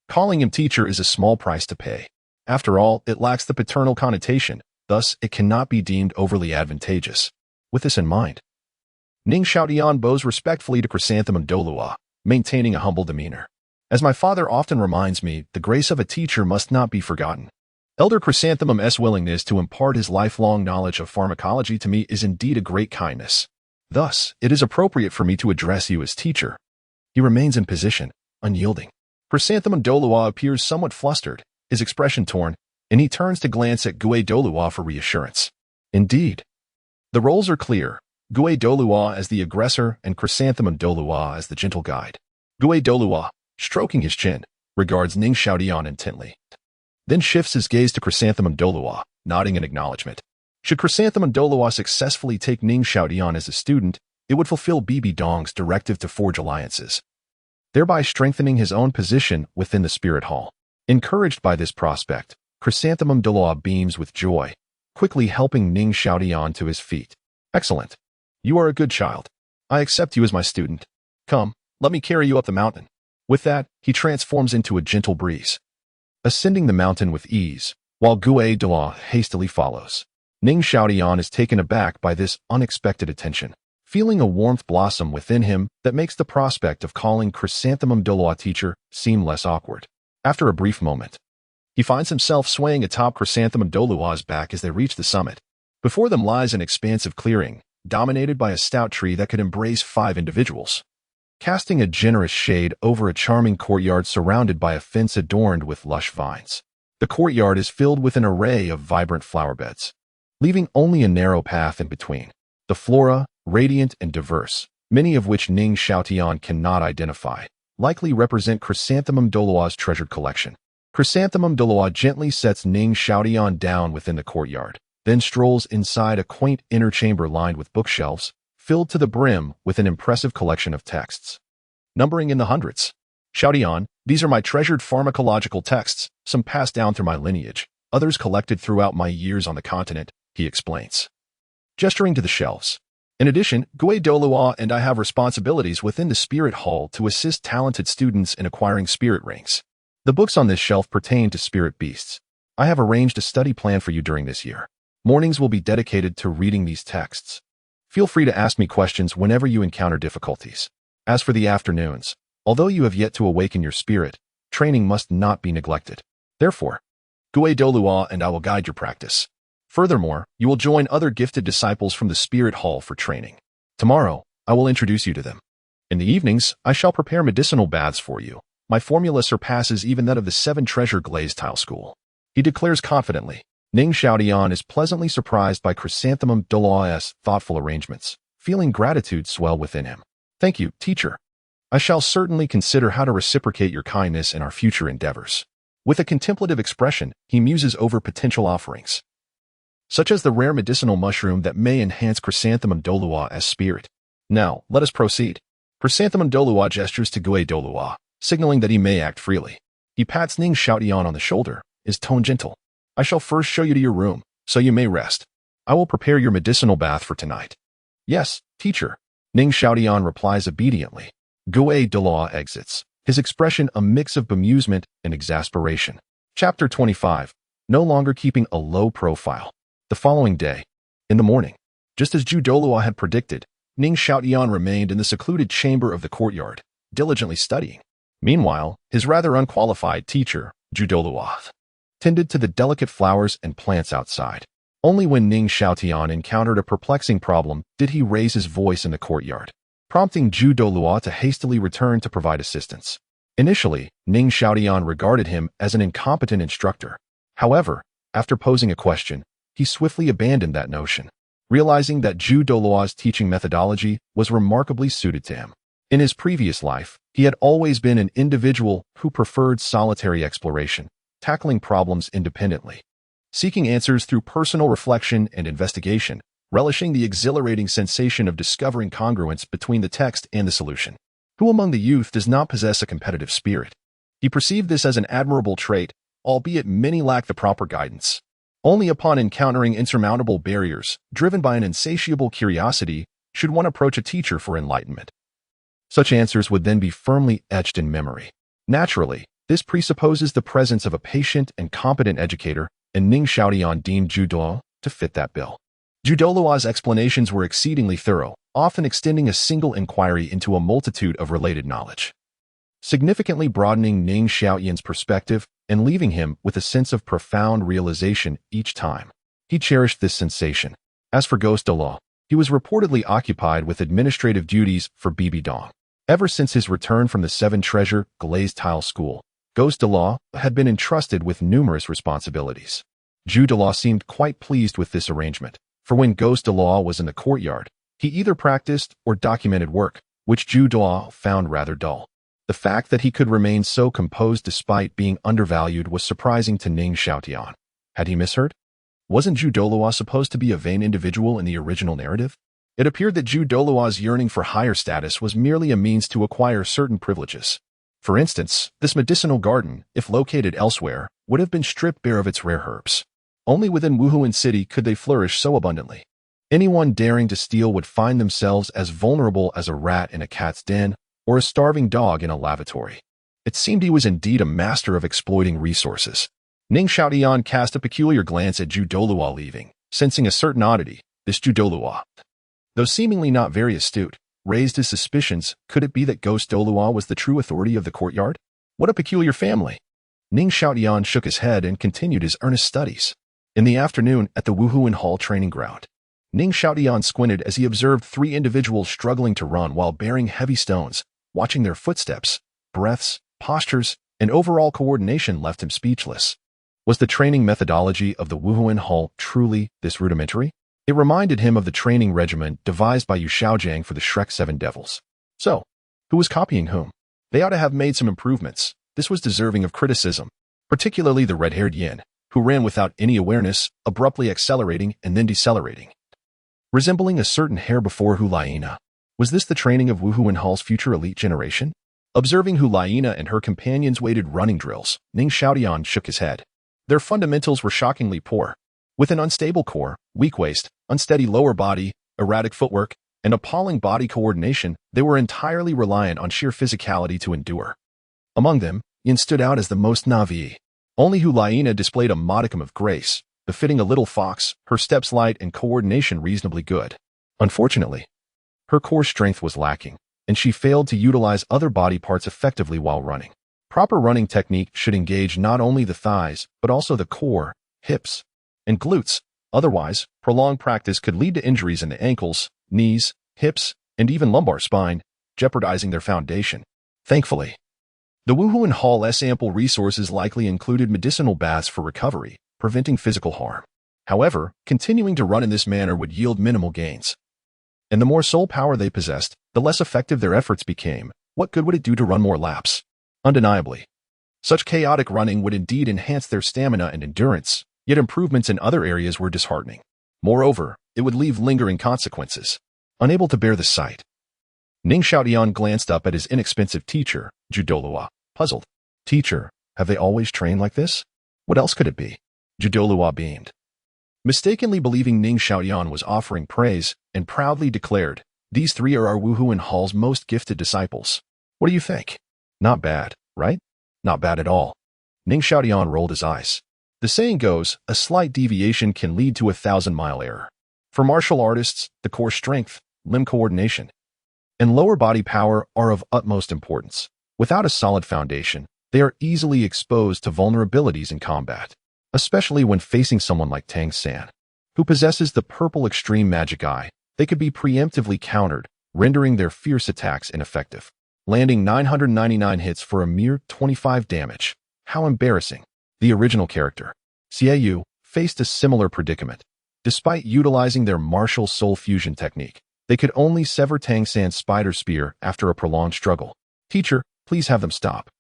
Calling him teacher is a small price to pay. After all, it lacks the paternal connotation, thus it cannot be deemed overly advantageous. With this in mind, Ning Xiaotian bows respectfully to Chrysanthemum Douluo, maintaining a humble demeanor. As my father often reminds me, the grace of a teacher must not be forgotten. Elder Chrysanthemum's willingness to impart his lifelong knowledge of pharmacology to me is indeed a great kindness. Thus, it is appropriate for me to address you as teacher. He remains in position, unyielding. Chrysanthemum Douluo appears somewhat flustered, his expression torn, and he turns to glance at Gue Douluo for reassurance. Indeed, the roles are clear, Gue Douluo as the aggressor and Chrysanthemum Douluo as the gentle guide. Gue Douluo, stroking his chin, regards Ning Xiaotian intently. Then shifts his gaze to Chrysanthemum Douluo, nodding in acknowledgement. Should Chrysanthemum Douluo successfully take Ning Xiaotian as a student, it would fulfill BBDong's directive to forge alliances, thereby strengthening his own position within the Spirit Hall. Encouraged by this prospect, Chrysanthemum Douluo beams with joy, quickly helping Ning Xiaotian to his feet. Excellent. You are a good child. I accept you as my student. Come, let me carry you up the mountain. With that, he transforms into a gentle breeze, ascending the mountain with ease, while Gue Douluo hastily follows. Ning Xiaotian is taken aback by this unexpected attention, feeling a warmth blossom within him that makes the prospect of calling Chrysanthemum Douluo teacher seem less awkward. After a brief moment, he finds himself swaying atop Chrysanthemum Douluo's back as they reach the summit. Before them lies an expansive clearing, dominated by a stout tree that could embrace 5 individuals, casting a generous shade over a charming courtyard surrounded by a fence adorned with lush vines. The courtyard is filled with an array of vibrant flower beds, leaving only a narrow path in between. The flora, radiant and diverse, many of which Ning Xiaotian cannot identify, likely represent Chrysanthemum Douluo's treasured collection. Chrysanthemum Douluo gently sets Ning Xiaotian down within the courtyard, then strolls inside a quaint inner chamber lined with bookshelves, filled to the brim with an impressive collection of texts, numbering in the hundreds. Xiaotian, these are my treasured pharmacological texts, some passed down through my lineage, others collected throughout my years on the continent, he explains, gesturing to the shelves. In addition, Gue Douluo and I have responsibilities within the Spirit Hall to assist talented students in acquiring spirit rings. The books on this shelf pertain to spirit beasts. I have arranged a study plan for you during this year. Mornings will be dedicated to reading these texts. Feel free to ask me questions whenever you encounter difficulties. As for the afternoons, although you have yet to awaken your spirit, training must not be neglected. Therefore, Gue Douluo and I will guide your practice. Furthermore, you will join other gifted disciples from the Spirit Hall for training. Tomorrow, I will introduce you to them. In the evenings, I shall prepare medicinal baths for you. My formula surpasses even that of the Seven Treasure Glazed Tile school. He declares confidently. Ning Xiaotian is pleasantly surprised by Chrysanthemum Douluos' thoughtful arrangements, feeling gratitude swell within him. Thank you, teacher. I shall certainly consider how to reciprocate your kindness in our future endeavors. With a contemplative expression, he muses over potential offerings, such as the rare medicinal mushroom that may enhance Chrysanthemum Douluos' spirit. Now, let us proceed. Chrysanthemum Douluos gestures to Gue Douluo, signaling that he may act freely. He pats Ning Xiaotian on the shoulder, his tone gentle. I shall first show you to your room, so you may rest. I will prepare your medicinal bath for tonight. Yes, teacher. Ning Xiaotian replies obediently. Gue Douluo exits, his expression a mix of bemusement and exasperation. Chapter 25. No longer keeping a low profile. The following day, in the morning, just as Douluo had predicted, Ning Xiaotian remained in the secluded chamber of the courtyard, diligently studying. Meanwhile, his rather unqualified teacher, Douluo, tended to the delicate flowers and plants outside. Only when Ning Xiaotian encountered a perplexing problem did he raise his voice in the courtyard, prompting Douluo to hastily return to provide assistance. Initially, Ning Xiaotian regarded him as an incompetent instructor. However, after posing a question, he swiftly abandoned that notion, realizing that Douluo's teaching methodology was remarkably suited to him. In his previous life, he had always been an individual who preferred solitary exploration, tackling problems independently, seeking answers through personal reflection and investigation, relishing the exhilarating sensation of discovering congruence between the text and the solution. Who among the youth does not possess a competitive spirit? He perceived this as an admirable trait, albeit many lack the proper guidance. Only upon encountering insurmountable barriers, driven by an insatiable curiosity, should one approach a teacher for enlightenment. Such answers would then be firmly etched in memory. Naturally, this presupposes the presence of a patient and competent educator, and Ning Xiaotian deemed Douluo to fit that bill. Douluo's explanations were exceedingly thorough, often extending a single inquiry into a multitude of related knowledge, significantly broadening Ning Xiaotian's perspective and leaving him with a sense of profound realization each time. He cherished this sensation. As for Douluo, he was reportedly occupied with administrative duties for Bibi Dong. Ever since his return from the Seven Treasure Glazed Tile school, Douluo had been entrusted with numerous responsibilities. Douluo seemed quite pleased with this arrangement, for when Douluo was in the courtyard, he either practiced or documented work, which Douluo found rather dull. The fact that he could remain so composed despite being undervalued was surprising to Ning Xiaotian. Had he misheard? Wasn't Douluo supposed to be a vain individual in the original narrative? It appeared that Douluo's yearning for higher status was merely a means to acquire certain privileges. For instance, this medicinal garden, if located elsewhere, would have been stripped bare of its rare herbs. Only within Wuhuan City could they flourish so abundantly. Anyone daring to steal would find themselves as vulnerable as a rat in a cat's den or a starving dog in a lavatory. It seemed he was indeed a master of exploiting resources. Ning Xiaotian cast a peculiar glance at Douluo leaving, sensing a certain oddity. This Douluo, though seemingly not very astute, raised his suspicions. Could it be that Douluo was the true authority of the courtyard? What a peculiar family! Ning Xiaotian shook his head and continued his earnest studies. In the afternoon, at the Wuhuan Hall training ground, Ning Xiaotian squinted as he observed three individuals struggling to run while bearing heavy stones. Watching their footsteps, breaths, postures, and overall coordination left him speechless. Was the training methodology of the Wuhuan Hall truly this rudimentary? It reminded him of the training regimen devised by Yu Shaojiang for the Shrek Seven Devils. So, who was copying whom? They ought to have made some improvements. This was deserving of criticism, particularly the red-haired Yin, who ran without any awareness, abruptly accelerating and then decelerating, resembling a certain hair before Liena. Was this the training of Wuhuan Hall's future elite generation? Observing Liena and her companions weighted running drills, Ning Xiaotian shook his head. Their fundamentals were shockingly poor. With an unstable core, weak waist, unsteady lower body, erratic footwork, and appalling body coordination, they were entirely reliant on sheer physicality to endure. Among them, Yin stood out as the most naive. Only Liena displayed a modicum of grace, befitting a little fox, her steps light and coordination reasonably good. Unfortunately, her core strength was lacking, and she failed to utilize other body parts effectively while running. Proper running technique should engage not only the thighs, but also the core, hips, and glutes. Otherwise, prolonged practice could lead to injuries in the ankles, knees, hips, and even lumbar spine. jeopardizing their foundation. Thankfully, the Wuhuan Hall's ample resources likely included medicinal baths for recovery, preventing physical harm. However, continuing to run in this manner would yield minimal gains. And the more soul power they possessed, the less effective their efforts became. What good would it do to run more laps? Undeniably, such chaotic running would indeed enhance their stamina and endurance, yet improvements in other areas were disheartening. Moreover, it would leave lingering consequences. Unable to bear the sight, Ning Xiaotian glanced up at his inexpensive teacher, Douluo, puzzled. Teacher, have they always trained like this? What else could it be? Douluo beamed, mistakenly believing Ning Xiaotian was offering praise, and proudly declared, "These three are our Wuhuan Hall's most gifted disciples. What do you think? Not bad, right? Not bad at all." Ning Xiaotian rolled his eyes. The saying goes, a slight deviation can lead to a 1,000-mile error. For martial artists, the core strength, limb coordination, and lower body power are of utmost importance. Without a solid foundation, they are easily exposed to vulnerabilities in combat, especially when facing someone like Tang San, who possesses the purple extreme magic eye. They could be preemptively countered, rendering their fierce attacks ineffective, landing 999 hits for a mere 25 damage. How embarrassing. The original character, Xiaoyu, faced a similar predicament. Despite utilizing their martial soul fusion technique, they could only sever Tang San's spider spear after a prolonged struggle. Teacher, please have them stop.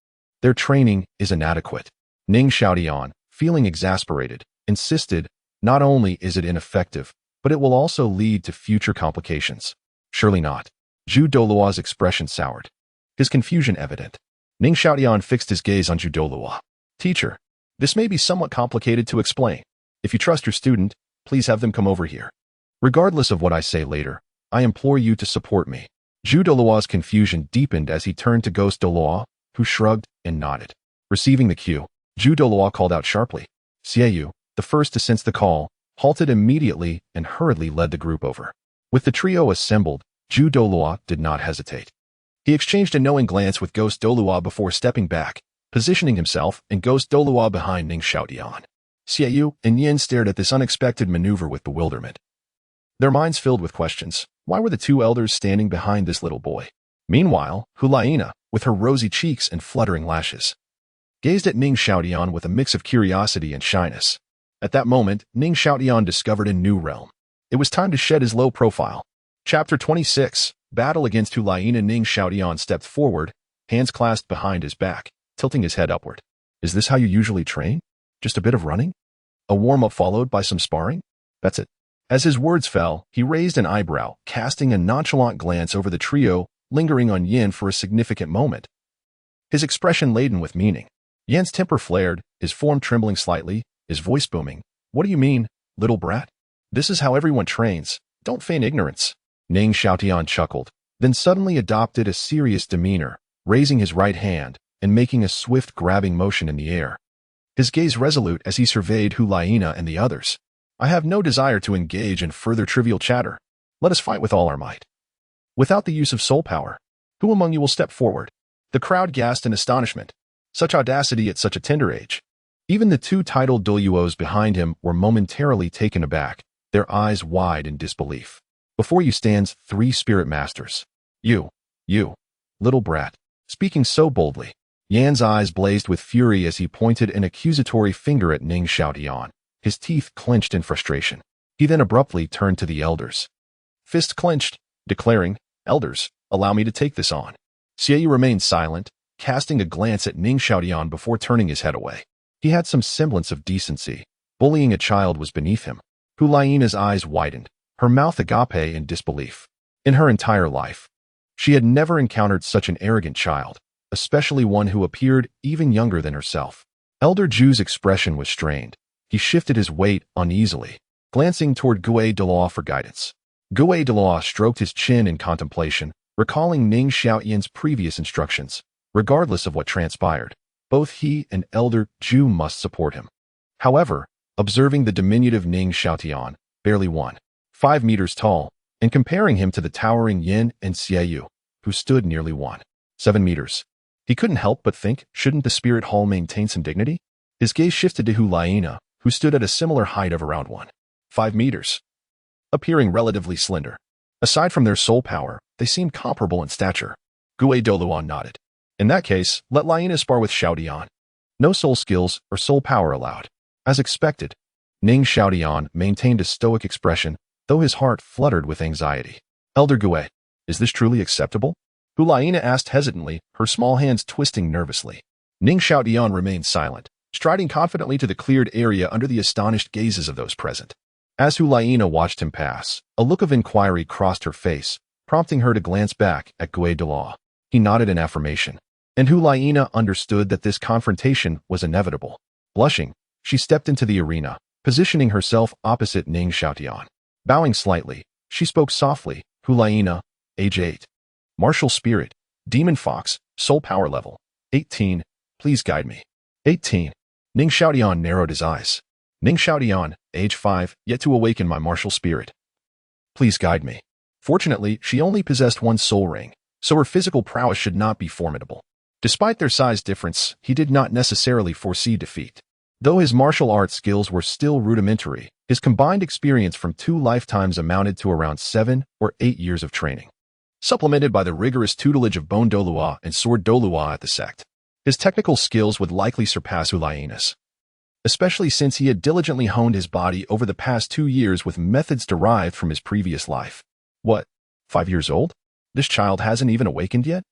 Their training is inadequate. Ning Xiaotian, feeling exasperated, insisted, not only is it ineffective, but it will also lead to future complications. Surely not. Douluo's expression soured, his confusion evident. Ning Xiaotian fixed his gaze on Douluo. Teacher, this may be somewhat complicated to explain. If you trust your student, please have them come over here. Regardless of what I say later, I implore you to support me. Douluo's confusion deepened as he turned to Ghost Douluo, who shrugged and nodded. Receiving the cue, Douluo called out sharply. Xiaoyu, the first to sense the call, halted immediately and hurriedly led the group over. With the trio assembled, Douluo did not hesitate. He exchanged a knowing glance with Ghost Douluo before stepping back, positioning himself and Ghost Douluo behind Ning Xiaotian. Xiaoyu and Yin stared at this unexpected maneuver with bewilderment, their minds filled with questions. Why were the two elders standing behind this little boy? Meanwhile, Liena, with her rosy cheeks and fluttering lashes, gazed at Ning Xiaotian with a mix of curiosity and shyness. At that moment, Ning Xiaotian discovered a new realm. It was time to shed his low profile. Chapter 26, Battle against Liena. Ning Xiaotian stepped forward, hands clasped behind his back, tilting his head upward. Is this how you usually train? Just a bit of running? A warm-up followed by some sparring? That's it. As his words fell, he raised an eyebrow, casting a nonchalant glance over the trio, lingering on Yin for a significant moment, his expression laden with meaning. Yin's temper flared, his form trembling slightly, his voice booming. What do you mean, little brat? This is how everyone trains. Don't feign ignorance. Ning Xiaotian chuckled, then suddenly adopted a serious demeanor, raising his right hand and making a swift grabbing motion in the air. His gaze resolute as he surveyed Liena and the others. I have no desire to engage in further trivial chatter. Let us fight with all our might. Without the use of soul power, who among you will step forward? The crowd gasped in astonishment. Such audacity at such a tender age. Even the two titled Douluos behind him were momentarily taken aback, their eyes wide in disbelief. Before you stands 3 spirit masters. You, little brat, speaking so boldly. Yan's eyes blazed with fury as he pointed an accusatory finger at Ning Xiaotian, his teeth clenched in frustration. He then abruptly turned to the elders, fists clenched, declaring, Elders, allow me to take this on. Xiaoyu remained silent, casting a glance at Ning Xiaotian before turning his head away. He had some semblance of decency. Bullying a child was beneath him. Liena's eyes widened, her mouth agape in disbelief. In her entire life, she had never encountered such an arrogant child, especially one who appeared even younger than herself. Elder Ju's expression was strained. He shifted his weight uneasily, glancing toward Douluo for guidance. Douluo stroked his chin in contemplation, recalling Ning Xiaotian's previous instructions. Regardless of what transpired, both he and Elder Ju must support him. However, observing the diminutive Ning Xiaotian, barely 5 meters tall, and comparing him to the towering Yin and Xiaoyu, who stood nearly 7 meters, he couldn't help but think, shouldn't the spirit hall maintain some dignity? His gaze shifted to Liena, who stood at a similar height of around 5 meters, appearing relatively slender. Aside from their soul power, they seemed comparable in stature. Douluo nodded. In that case, let Liena spar with Xiaotian. No soul skills or soul power allowed. As expected, Ning Xiaotian maintained a stoic expression, though his heart fluttered with anxiety. Elder Gue, is this truly acceptable? Liena asked hesitantly, her small hands twisting nervously. Ning Xiaotian remained silent, striding confidently to the cleared area under the astonished gazes of those present. As Liena watched him pass, a look of inquiry crossed her face, prompting her to glance back at Gue Douluo. He nodded in affirmation, and Liena understood that this confrontation was inevitable. Blushing, she stepped into the arena, positioning herself opposite Ning Xiaotian. Bowing slightly, she spoke softly, Liena, age 8. Martial spirit, demon fox, soul power level, 18, please guide me. 18. Ning Xiaotian narrowed his eyes. Ning Xiaotian, age 5, yet to awaken my martial spirit. Please guide me. Fortunately, she only possessed one soul ring, so her physical prowess should not be formidable. Despite their size difference, he did not necessarily foresee defeat. Though his martial arts skills were still rudimentary, his combined experience from 2 lifetimes amounted to around 7 or 8 years of training, supplemented by the rigorous tutelage of Bone Douluo and Sword Douluo at the sect. His technical skills would likely surpass Liena's, especially since he had diligently honed his body over the past 2 years with methods derived from his previous life. What? 5 years old? This child hasn't even awakened yet?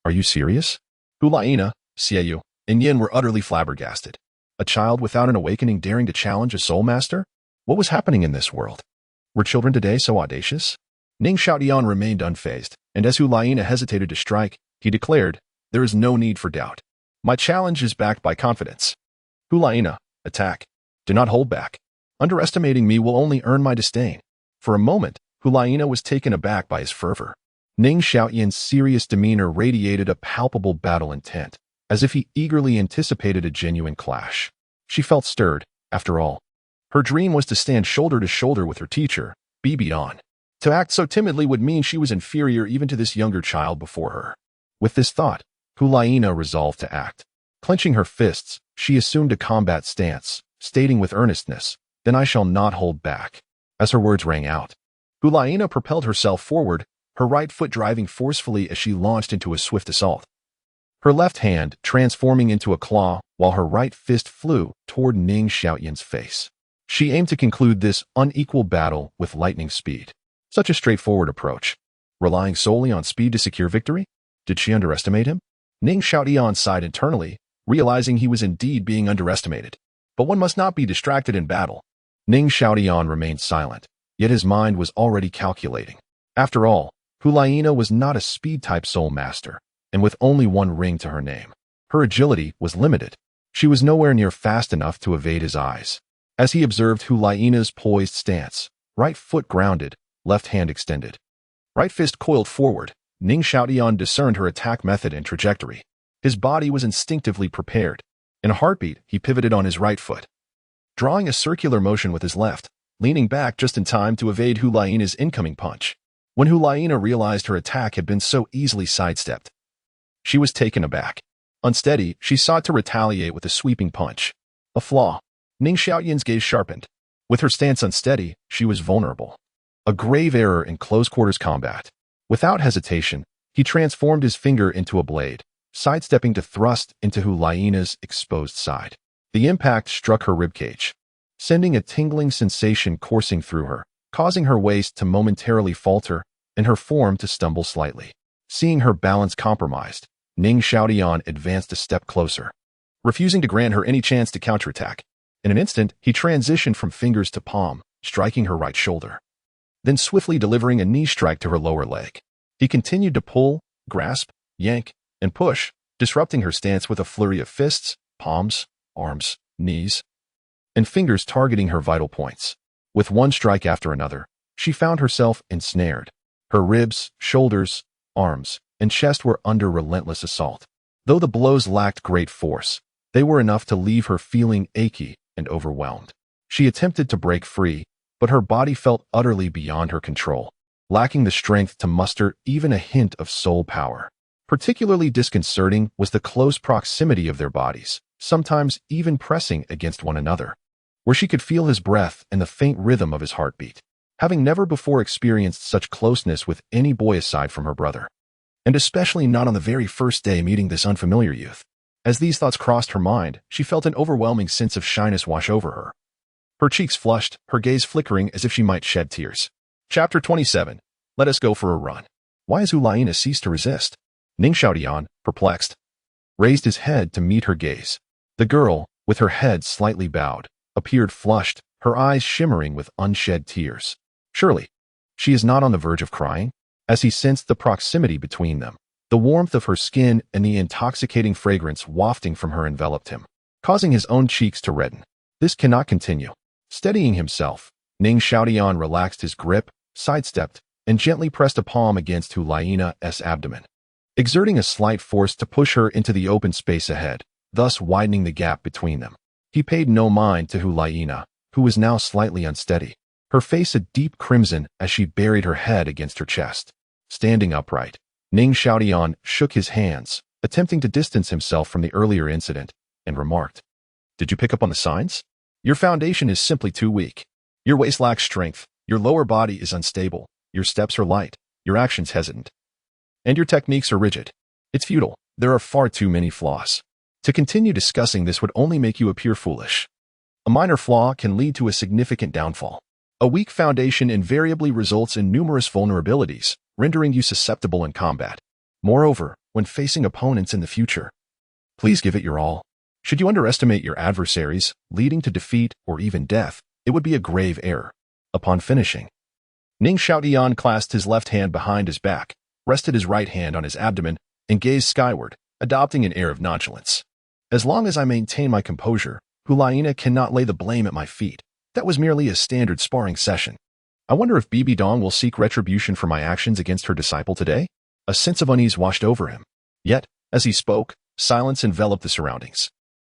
Are you serious? Liena, Xiaoyu, and Yin were utterly flabbergasted. A child without an awakening daring to challenge a soul master? What was happening in this world? Were children today so audacious? Ning Xiaotian remained unfazed, and as Liena hesitated to strike, he declared, there is no need for doubt. My challenge is backed by confidence. Liena, attack. Do not hold back. Underestimating me will only earn my disdain. For a moment, Liena was taken aback by his fervor. Ning Xiaotian's serious demeanor radiated a palpable battle intent, as if he eagerly anticipated a genuine clash. She felt stirred, after all. Her dream was to stand shoulder to shoulder with her teacher, BBDong. To act so timidly would mean she was inferior even to this younger child before her. With this thought, Liena resolved to act. Clenching her fists, she assumed a combat stance, stating with earnestness, then I shall not hold back. As her words rang out, Liena propelled herself forward, her right foot driving forcefully as she launched into a swift assault. Her left hand transforming into a claw, while her right fist flew toward Ning Xiaotian's face. She aimed to conclude this unequal battle with lightning speed. Such a straightforward approach. Relying solely on speed to secure victory? Did she underestimate him? Ning Xiaotian sighed internally, realizing he was indeed being underestimated. But one must not be distracted in battle. Ning Xiaotian remained silent, yet his mind was already calculating. After all, Liena was not a speed-type soul master, and with only one ring to her name, her agility was limited. She was nowhere near fast enough to evade his eyes. As he observed Liena's poised stance, right foot grounded, left hand extended, right fist coiled forward, Ning Xiaotian discerned her attack method and trajectory. His body was instinctively prepared. In a heartbeat, he pivoted on his right foot, drawing a circular motion with his left, leaning back just in time to evade Liena's incoming punch. When Liena realized her attack had been so easily sidestepped, she was taken aback. Unsteady, she sought to retaliate with a sweeping punch. A flaw. Ning Xiaotian's gaze sharpened. With her stance unsteady, she was vulnerable. A grave error in close-quarters combat. Without hesitation, he transformed his finger into a blade, sidestepping to thrust into Liena's exposed side. The impact struck her ribcage, sending a tingling sensation coursing through her, causing her waist to momentarily falter and her form to stumble slightly. Seeing her balance compromised, Ning Xiaotian advanced a step closer, refusing to grant her any chance to counterattack. In an instant, he transitioned from fingers to palm, striking her right shoulder, then swiftly delivering a knee strike to her lower leg. He continued to pull, grasp, yank, and push, disrupting her stance with a flurry of fists, palms, arms, knees, and fingers targeting her vital points. With one strike after another, she found herself ensnared. Her ribs, shoulders, arms, and chest were under relentless assault. Though the blows lacked great force, they were enough to leave her feeling achy and overwhelmed. She attempted to break free, but her body felt utterly beyond her control, lacking the strength to muster even a hint of soul power. Particularly disconcerting was the close proximity of their bodies, sometimes even pressing against one another, where she could feel his breath and the faint rhythm of his heartbeat. Having never before experienced such closeness with any boy aside from her brother, and especially not on the very first day meeting this unfamiliar youth. As these thoughts crossed her mind, she felt an overwhelming sense of shyness wash over her. Her cheeks flushed, her gaze flickering as if she might shed tears. Chapter 27. Let us go for a run. Why has Liena ceased to resist? Ning Xiaotian, perplexed, raised his head to meet her gaze. The girl, with her head slightly bowed, appeared flushed, her eyes shimmering with unshed tears. Surely, she is not on the verge of crying? As he sensed the proximity between them, the warmth of her skin and the intoxicating fragrance wafting from her enveloped him, causing his own cheeks to redden. This cannot continue. Steadying himself, Ning Xiaotian relaxed his grip, sidestepped, and gently pressed a palm against Liena's abdomen, exerting a slight force to push her into the open space ahead, thus widening the gap between them. He paid no mind to Liena, who was now slightly unsteady, her face a deep crimson as she buried her head against her chest. Standing upright, Ning Xiaotian shook his hands, attempting to distance himself from the earlier incident, and remarked, "Did you pick up on the signs? Your foundation is simply too weak. Your waist lacks strength, your lower body is unstable, your steps are light, your actions hesitant, and your techniques are rigid. It's futile. There are far too many flaws. To continue discussing this would only make you appear foolish. A minor flaw can lead to a significant downfall. A weak foundation invariably results in numerous vulnerabilities, rendering you susceptible in combat. Moreover, when facing opponents in the future, please give it your all. Should you underestimate your adversaries, leading to defeat or even death, it would be a grave error." Upon finishing, Ning Xiaotian clasped his left hand behind his back, rested his right hand on his abdomen, and gazed skyward, adopting an air of nonchalance. "As long as I maintain my composure, Liena cannot lay the blame at my feet. That was merely a standard sparring session. I wonder if BBDong will seek retribution for my actions against her disciple today?" A sense of unease washed over him. Yet, as he spoke, silence enveloped the surroundings.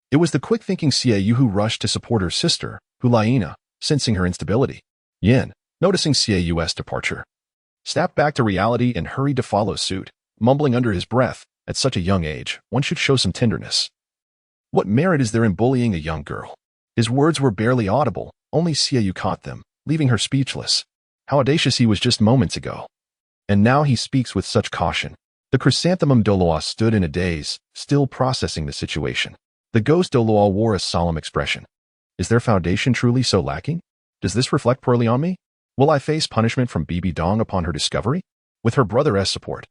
It was the quick-thinking Xiaoyu who rushed to support her sister, Liena, sensing her instability. Yan, noticing Xiaoyu's departure, snapped back to reality and hurried to follow suit, mumbling under his breath, "At such a young age, one should show some tenderness. What merit is there in bullying a young girl?" His words were barely audible, only Xiaoyu caught them, leaving her speechless. How audacious he was just moments ago. And now he speaks with such caution. The chrysanthemum Douluos stood in a daze, still processing the situation. The ghost Douluo wore a solemn expression. Is their foundation truly so lacking? Does this reflect poorly on me? Will I face punishment from Bibi Dong upon her discovery? With her brother's support,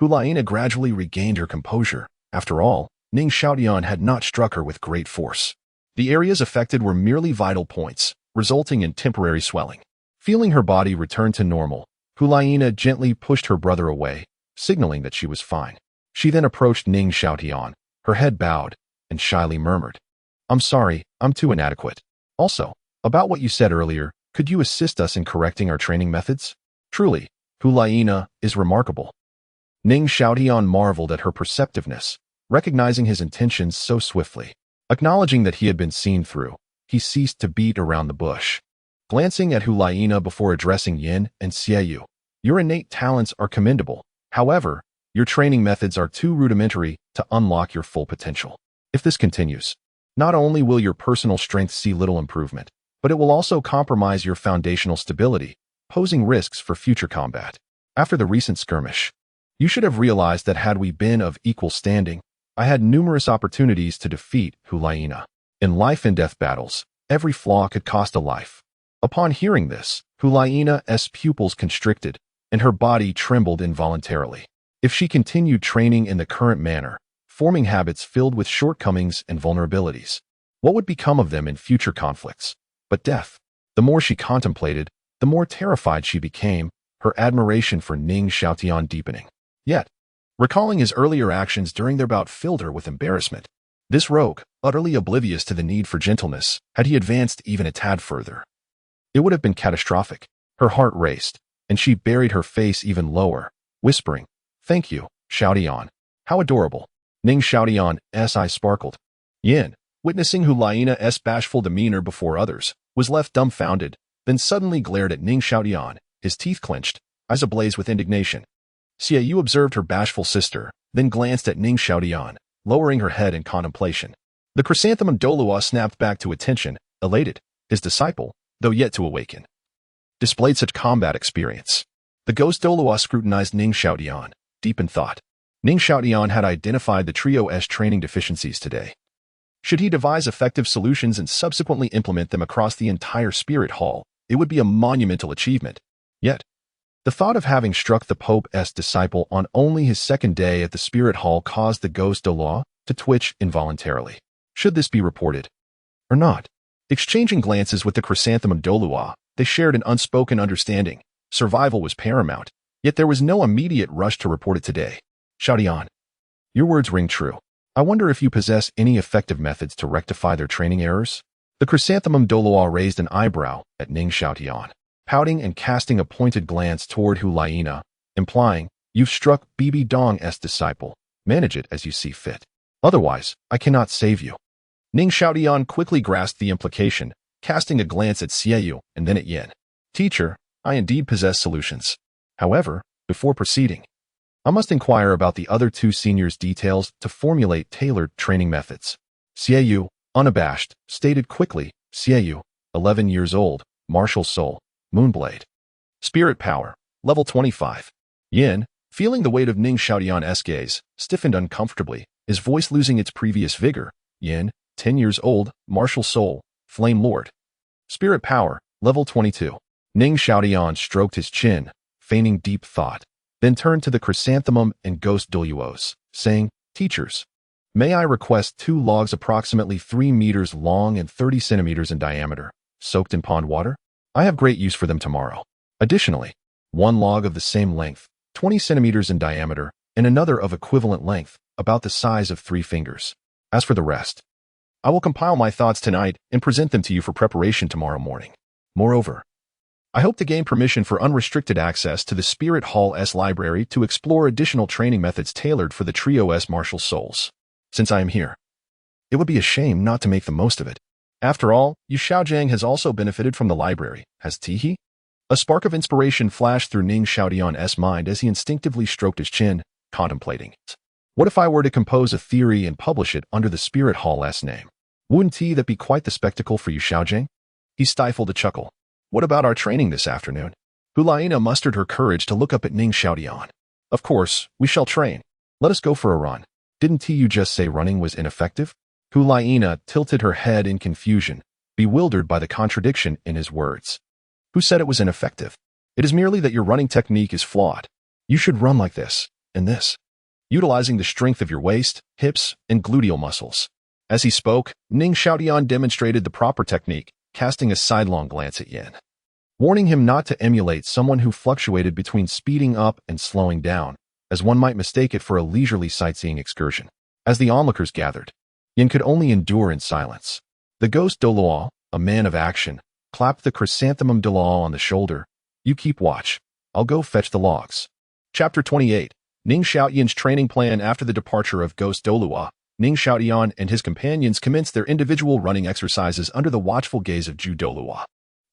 Liena gradually regained her composure. After all, Ning Xiaotian had not struck her with great force. The areas affected were merely vital points, resulting in temporary swelling. Feeling her body return to normal, Liena gently pushed her brother away, signaling that she was fine. She then approached Ning Xiaotian, her head bowed, and shyly murmured, "I'm sorry, I'm too inadequate. Also, about what you said earlier, could you assist us in correcting our training methods? Truly, Liena is remarkable." Ning Xiaotian marveled at her perceptiveness, recognizing his intentions so swiftly. Acknowledging that he had been seen through, he ceased to beat around the bush. Glancing at Liena before addressing Yin and Xiaoyu, "Your innate talents are commendable. However, your training methods are too rudimentary to unlock your full potential. If this continues, not only will your personal strength see little improvement, but it will also compromise your foundational stability, posing risks for future combat. After the recent skirmish, you should have realized that had we been of equal standing, I had numerous opportunities to defeat Liena. In life and death battles, every flaw could cost a life." Upon hearing this, Liena's pupils constricted, and her body trembled involuntarily. If she continued training in the current manner, forming habits filled with shortcomings and vulnerabilities, what would become of them in future conflicts? But death. The more she contemplated, the more terrified she became, her admiration for Ning Xiaotian deepening. Yet, recalling his earlier actions during their bout filled her with embarrassment. This rogue, utterly oblivious to the need for gentleness, had he advanced even a tad further, it would have been catastrophic. Her heart raced, and she buried her face even lower, whispering, "Thank you, Xiaotian. How adorable." Ning Xiaotian's eyes sparkled. Yin, witnessing Liena's bashful demeanor before others, was left dumbfounded, then suddenly glared at Ning Xiaotian, his teeth clenched, eyes ablaze with indignation. Xiaoyu observed her bashful sister, then glanced at Ning Xiaotian, lowering her head in contemplation. The chrysanthemum Douluo snapped back to attention, elated. His disciple, though yet to awaken, displayed such combat experience. The ghost Douluo scrutinized Ning Xiaotian, deep in thought. Ning Xiaotian had identified the trio's training deficiencies today. Should he devise effective solutions and subsequently implement them across the entire Spirit Hall, it would be a monumental achievement. Yet, the thought of having struck the Pope's disciple on only his second day at the Spirit Hall caused the ghost Douluo to twitch involuntarily. Should this be reported or not? Exchanging glances with the chrysanthemum Douluo, they shared an unspoken understanding. Survival was paramount, yet there was no immediate rush to report it today. Xiaotian, your words ring true. I wonder if you possess any effective methods to rectify their training errors? The chrysanthemum Douluo raised an eyebrow at Ning Xiaotian, pouting and casting a pointed glance toward Liena, implying, you've struck Bibi Dong's disciple. Manage it as you see fit. Otherwise, I cannot save you. Ning Xiaotian quickly grasped the implication, casting a glance at Xiaoyu and then at Yin. Teacher, I indeed possess solutions. However, before proceeding, I must inquire about the other two seniors' details to formulate tailored training methods. Xiaoyu, unabashed, stated quickly, Xiaoyu, 11 years old, martial soul, moonblade. Spirit power, level 25. Yin, feeling the weight of Ning Xiaotian's gaze, stiffened uncomfortably, his voice losing its previous vigor. Yin, 10 years old, martial soul, flame lord. Spirit power, level 22. Ning Xiaotian stroked his chin, feigning deep thought, then turned to the chrysanthemum and ghost Douluos, saying, Teachers, may I request 2 logs approximately 3 meters long and 30 centimeters in diameter, soaked in pond water? I have great use for them tomorrow. Additionally, 1 log of the same length, 20 centimeters in diameter, and another of equivalent length, about the size of 3 fingers. As for the rest, I will compile my thoughts tonight and present them to you for preparation tomorrow morning. Moreover, I hope to gain permission for unrestricted access to the Spirit Hall's library to explore additional training methods tailored for the trio's martial souls. Since I am here, it would be a shame not to make the most of it. After all, Yu Xiaojiang has also benefited from the library, hasn't he? A spark of inspiration flashed through Ning Xiaotian's mind as he instinctively stroked his chin, contemplating it. What if I were to compose a theory and publish it under the Spirit Hall's name? Wouldn't that be quite the spectacle for Yu Xiaojiang? He stifled a chuckle. What about our training this afternoon? Liena mustered her courage to look up at Ning Xiaotian. Of course, we shall train. Let us go for a run. Didn't you just say running was ineffective? Liena tilted her head in confusion, bewildered by the contradiction in his words. Who said it was ineffective? It is merely that your running technique is flawed. You should run like this, and this, utilizing the strength of your waist, hips, and gluteal muscles. As he spoke, Ning Xiaotian demonstrated the proper technique, casting a sidelong glance at Yin, warning him not to emulate someone who fluctuated between speeding up and slowing down, as one might mistake it for a leisurely sightseeing excursion. As the onlookers gathered, Yin could only endure in silence. The ghost Douluo, a man of action, clapped the chrysanthemum Douluo on the shoulder. You keep watch. I'll go fetch the logs. Chapter 28. Ning Xiaotian's training plan. After the departure of ghost Douluo, Ning Xiaotian and his companions commenced their individual running exercises under the watchful gaze of Ju Douluo.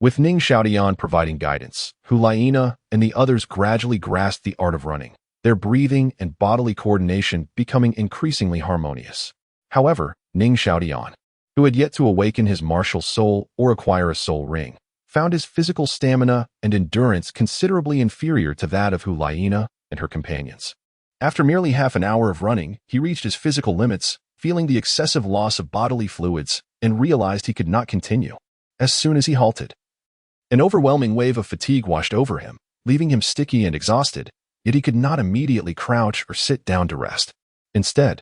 With Ning Xiaotian providing guidance, Liena and the others gradually grasped the art of running, their breathing and bodily coordination becoming increasingly harmonious. However, Ning Xiaotian, who had yet to awaken his martial soul or acquire a soul ring, found his physical stamina and endurance considerably inferior to that of Liena and her companions. After merely half an hour of running, he reached his physical limits, feeling the excessive loss of bodily fluids, and realized he could not continue. As soon as he halted, an overwhelming wave of fatigue washed over him, leaving him sticky and exhausted, yet he could not immediately crouch or sit down to rest. Instead,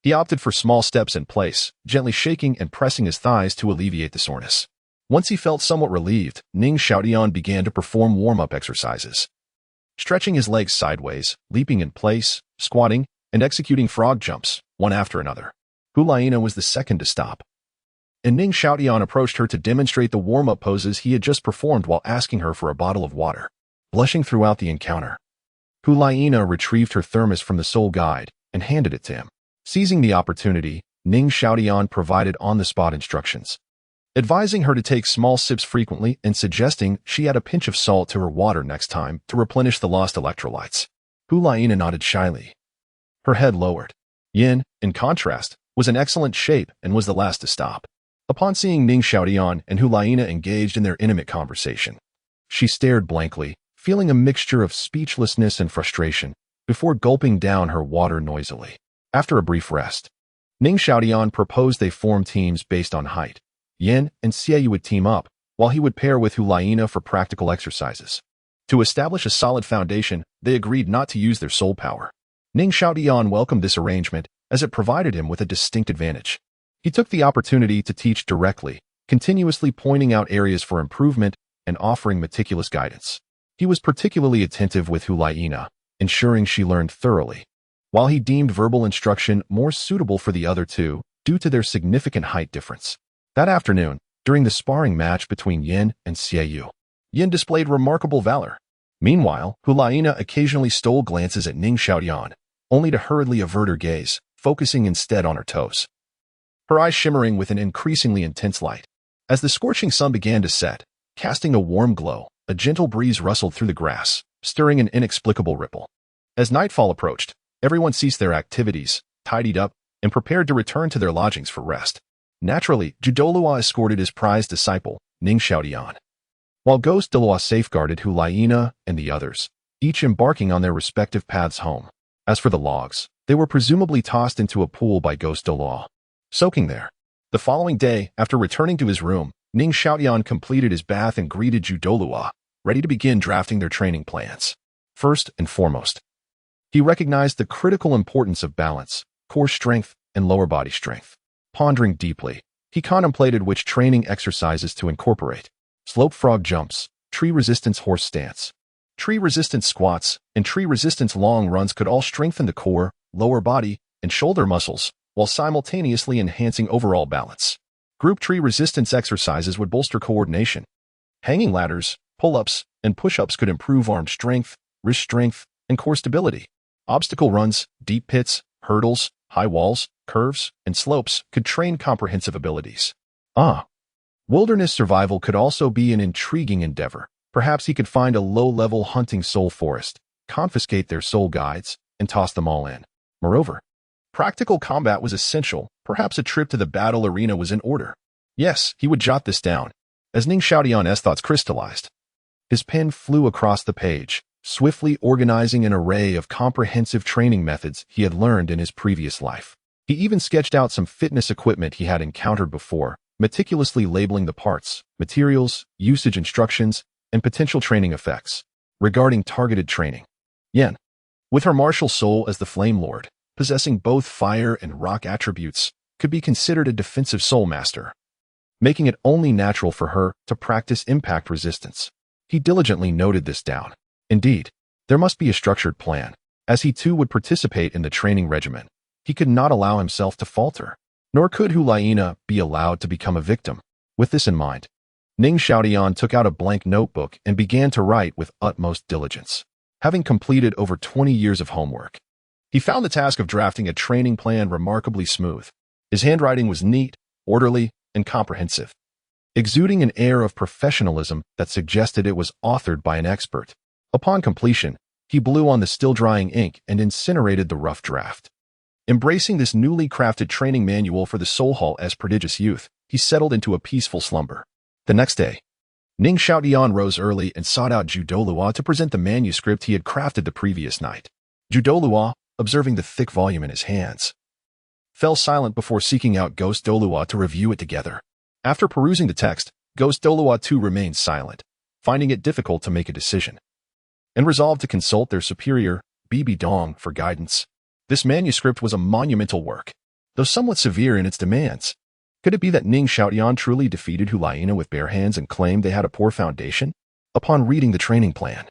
he opted for small steps in place, gently shaking and pressing his thighs to alleviate the soreness. Once he felt somewhat relieved, Ning Xiaotian began to perform warm-up exercises, stretching his legs sideways, leaping in place, squatting, and executing frog jumps, one after another. Liena was the second to stop, and Ning Xiaotian approached her to demonstrate the warm-up poses he had just performed while asking her for a bottle of water. Blushing throughout the encounter, Liena retrieved her thermos from the soul guide and handed it to him. Seizing the opportunity, Ning Xiaotian provided on-the-spot instructions, advising her to take small sips frequently and suggesting she add a pinch of salt to her water next time to replenish the lost electrolytes. Liena nodded shyly, her head lowered. Yin, in contrast, was in excellent shape and was the last to stop. Upon seeing Ning Xiaotian and Liena engaged in their intimate conversation, she stared blankly, feeling a mixture of speechlessness and frustration. before gulping down her water noisily. After a brief rest, Ning Xiaotian proposed they form teams based on height. Yan and Xiaoyu would team up, while he would pair with Liena for practical exercises. To establish a solid foundation, they agreed not to use their soul power. Ning Xiaotian welcomed this arrangement, as it provided him with a distinct advantage. He took the opportunity to teach directly, continuously pointing out areas for improvement and offering meticulous guidance. He was particularly attentive with Liena, ensuring she learned thoroughly, while he deemed verbal instruction more suitable for the other two due to their significant height difference. That afternoon, during the sparring match between Yan and Xiaoyu, Yan displayed remarkable valor. Meanwhile, Liena occasionally stole glances at Ning Xiaotian, only to hurriedly avert her gaze, focusing instead on her toes, her eyes shimmering with an increasingly intense light. As the scorching sun began to set, casting a warm glow, a gentle breeze rustled through the grass, stirring an inexplicable ripple. As nightfall approached, everyone ceased their activities, tidied up, and prepared to return to their lodgings for rest. Naturally, Douluo escorted his prized disciple, Ning Xiaotian, while Ghost Douluo safeguarded Liena and the others, each embarking on their respective paths home. As for the logs, they were presumably tossed into a pool by Ghost Douluo, soaking there. The following day, after returning to his room, Ning Xiaotian completed his bath and greeted Douluo, ready to begin drafting their training plans. First and foremost, he recognized the critical importance of balance, core strength, and lower body strength. Pondering deeply, he contemplated which training exercises to incorporate: slope frog jumps, tree resistance horse stance, tree resistance squats, and tree resistance long runs could all strengthen the core, lower body, and shoulder muscles, while simultaneously enhancing overall balance. Group tree resistance exercises would bolster coordination. Hanging ladders, pull-ups, and push-ups could improve arm strength, wrist strength, and core stability. Obstacle runs, deep pits, hurdles, high walls, curves, and slopes could train comprehensive abilities. Wilderness survival could also be an intriguing endeavor. Perhaps he could find a low-level hunting soul forest, confiscate their soul guides, and toss them all in. Moreover, practical combat was essential. Perhaps a trip to the battle arena was in order. Yes, he would jot this down. As Ning Xiaotian's thoughts crystallized, his pen flew across the page, swiftly organizing an array of comprehensive training methods he had learned in his previous life. He even sketched out some fitness equipment he had encountered before, meticulously labeling the parts, materials, usage instructions, and potential training effects. Regarding targeted training, Yan, with her martial soul as the Flame Lord, possessing both fire and rock attributes, could be considered a defensive soul master, making it only natural for her to practice impact resistance. He diligently noted this down. Indeed, there must be a structured plan. As he too would participate in the training regimen, he could not allow himself to falter, nor could Liena be allowed to become a victim. With this in mind, Ning Xiaotian took out a blank notebook and began to write with utmost diligence. Having completed over 20 years of homework, he found the task of drafting a training plan remarkably smooth. His handwriting was neat, orderly, and comprehensive, exuding an air of professionalism that suggested it was authored by an expert. Upon completion, he blew on the still-drying ink and incinerated the rough draft. Embracing this newly crafted training manual for the Soul Hall as prodigious youth, he settled into a peaceful slumber. The next day, Ning Xiaotian rose early and sought out Douluo to present the manuscript he had crafted the previous night. Douluo, observing the thick volume in his hands, fell silent before seeking out Ghost Douluo to review it together. After perusing the text, Ghost Douluo too remained silent, finding it difficult to make a decision, and resolved to consult their superior, Bibi Dong, for guidance. This manuscript was a monumental work, though somewhat severe in its demands. Could it be that Ning Xiaotian truly defeated Liena with bare hands and claimed they had a poor foundation? Upon reading the training plan,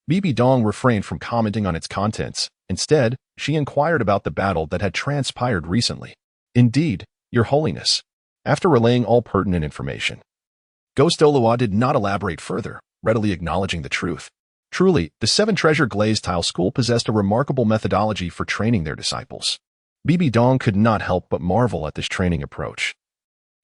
Bibi Dong refrained from commenting on its contents. Instead, she inquired about the battle that had transpired recently. Indeed, Your Holiness. After relaying all pertinent information, Ghost Douluo did not elaborate further, readily acknowledging the truth. Truly, the Seven Treasure Glazed Tile School possessed a remarkable methodology for training their disciples. Bibi Dong could not help but marvel at this training approach.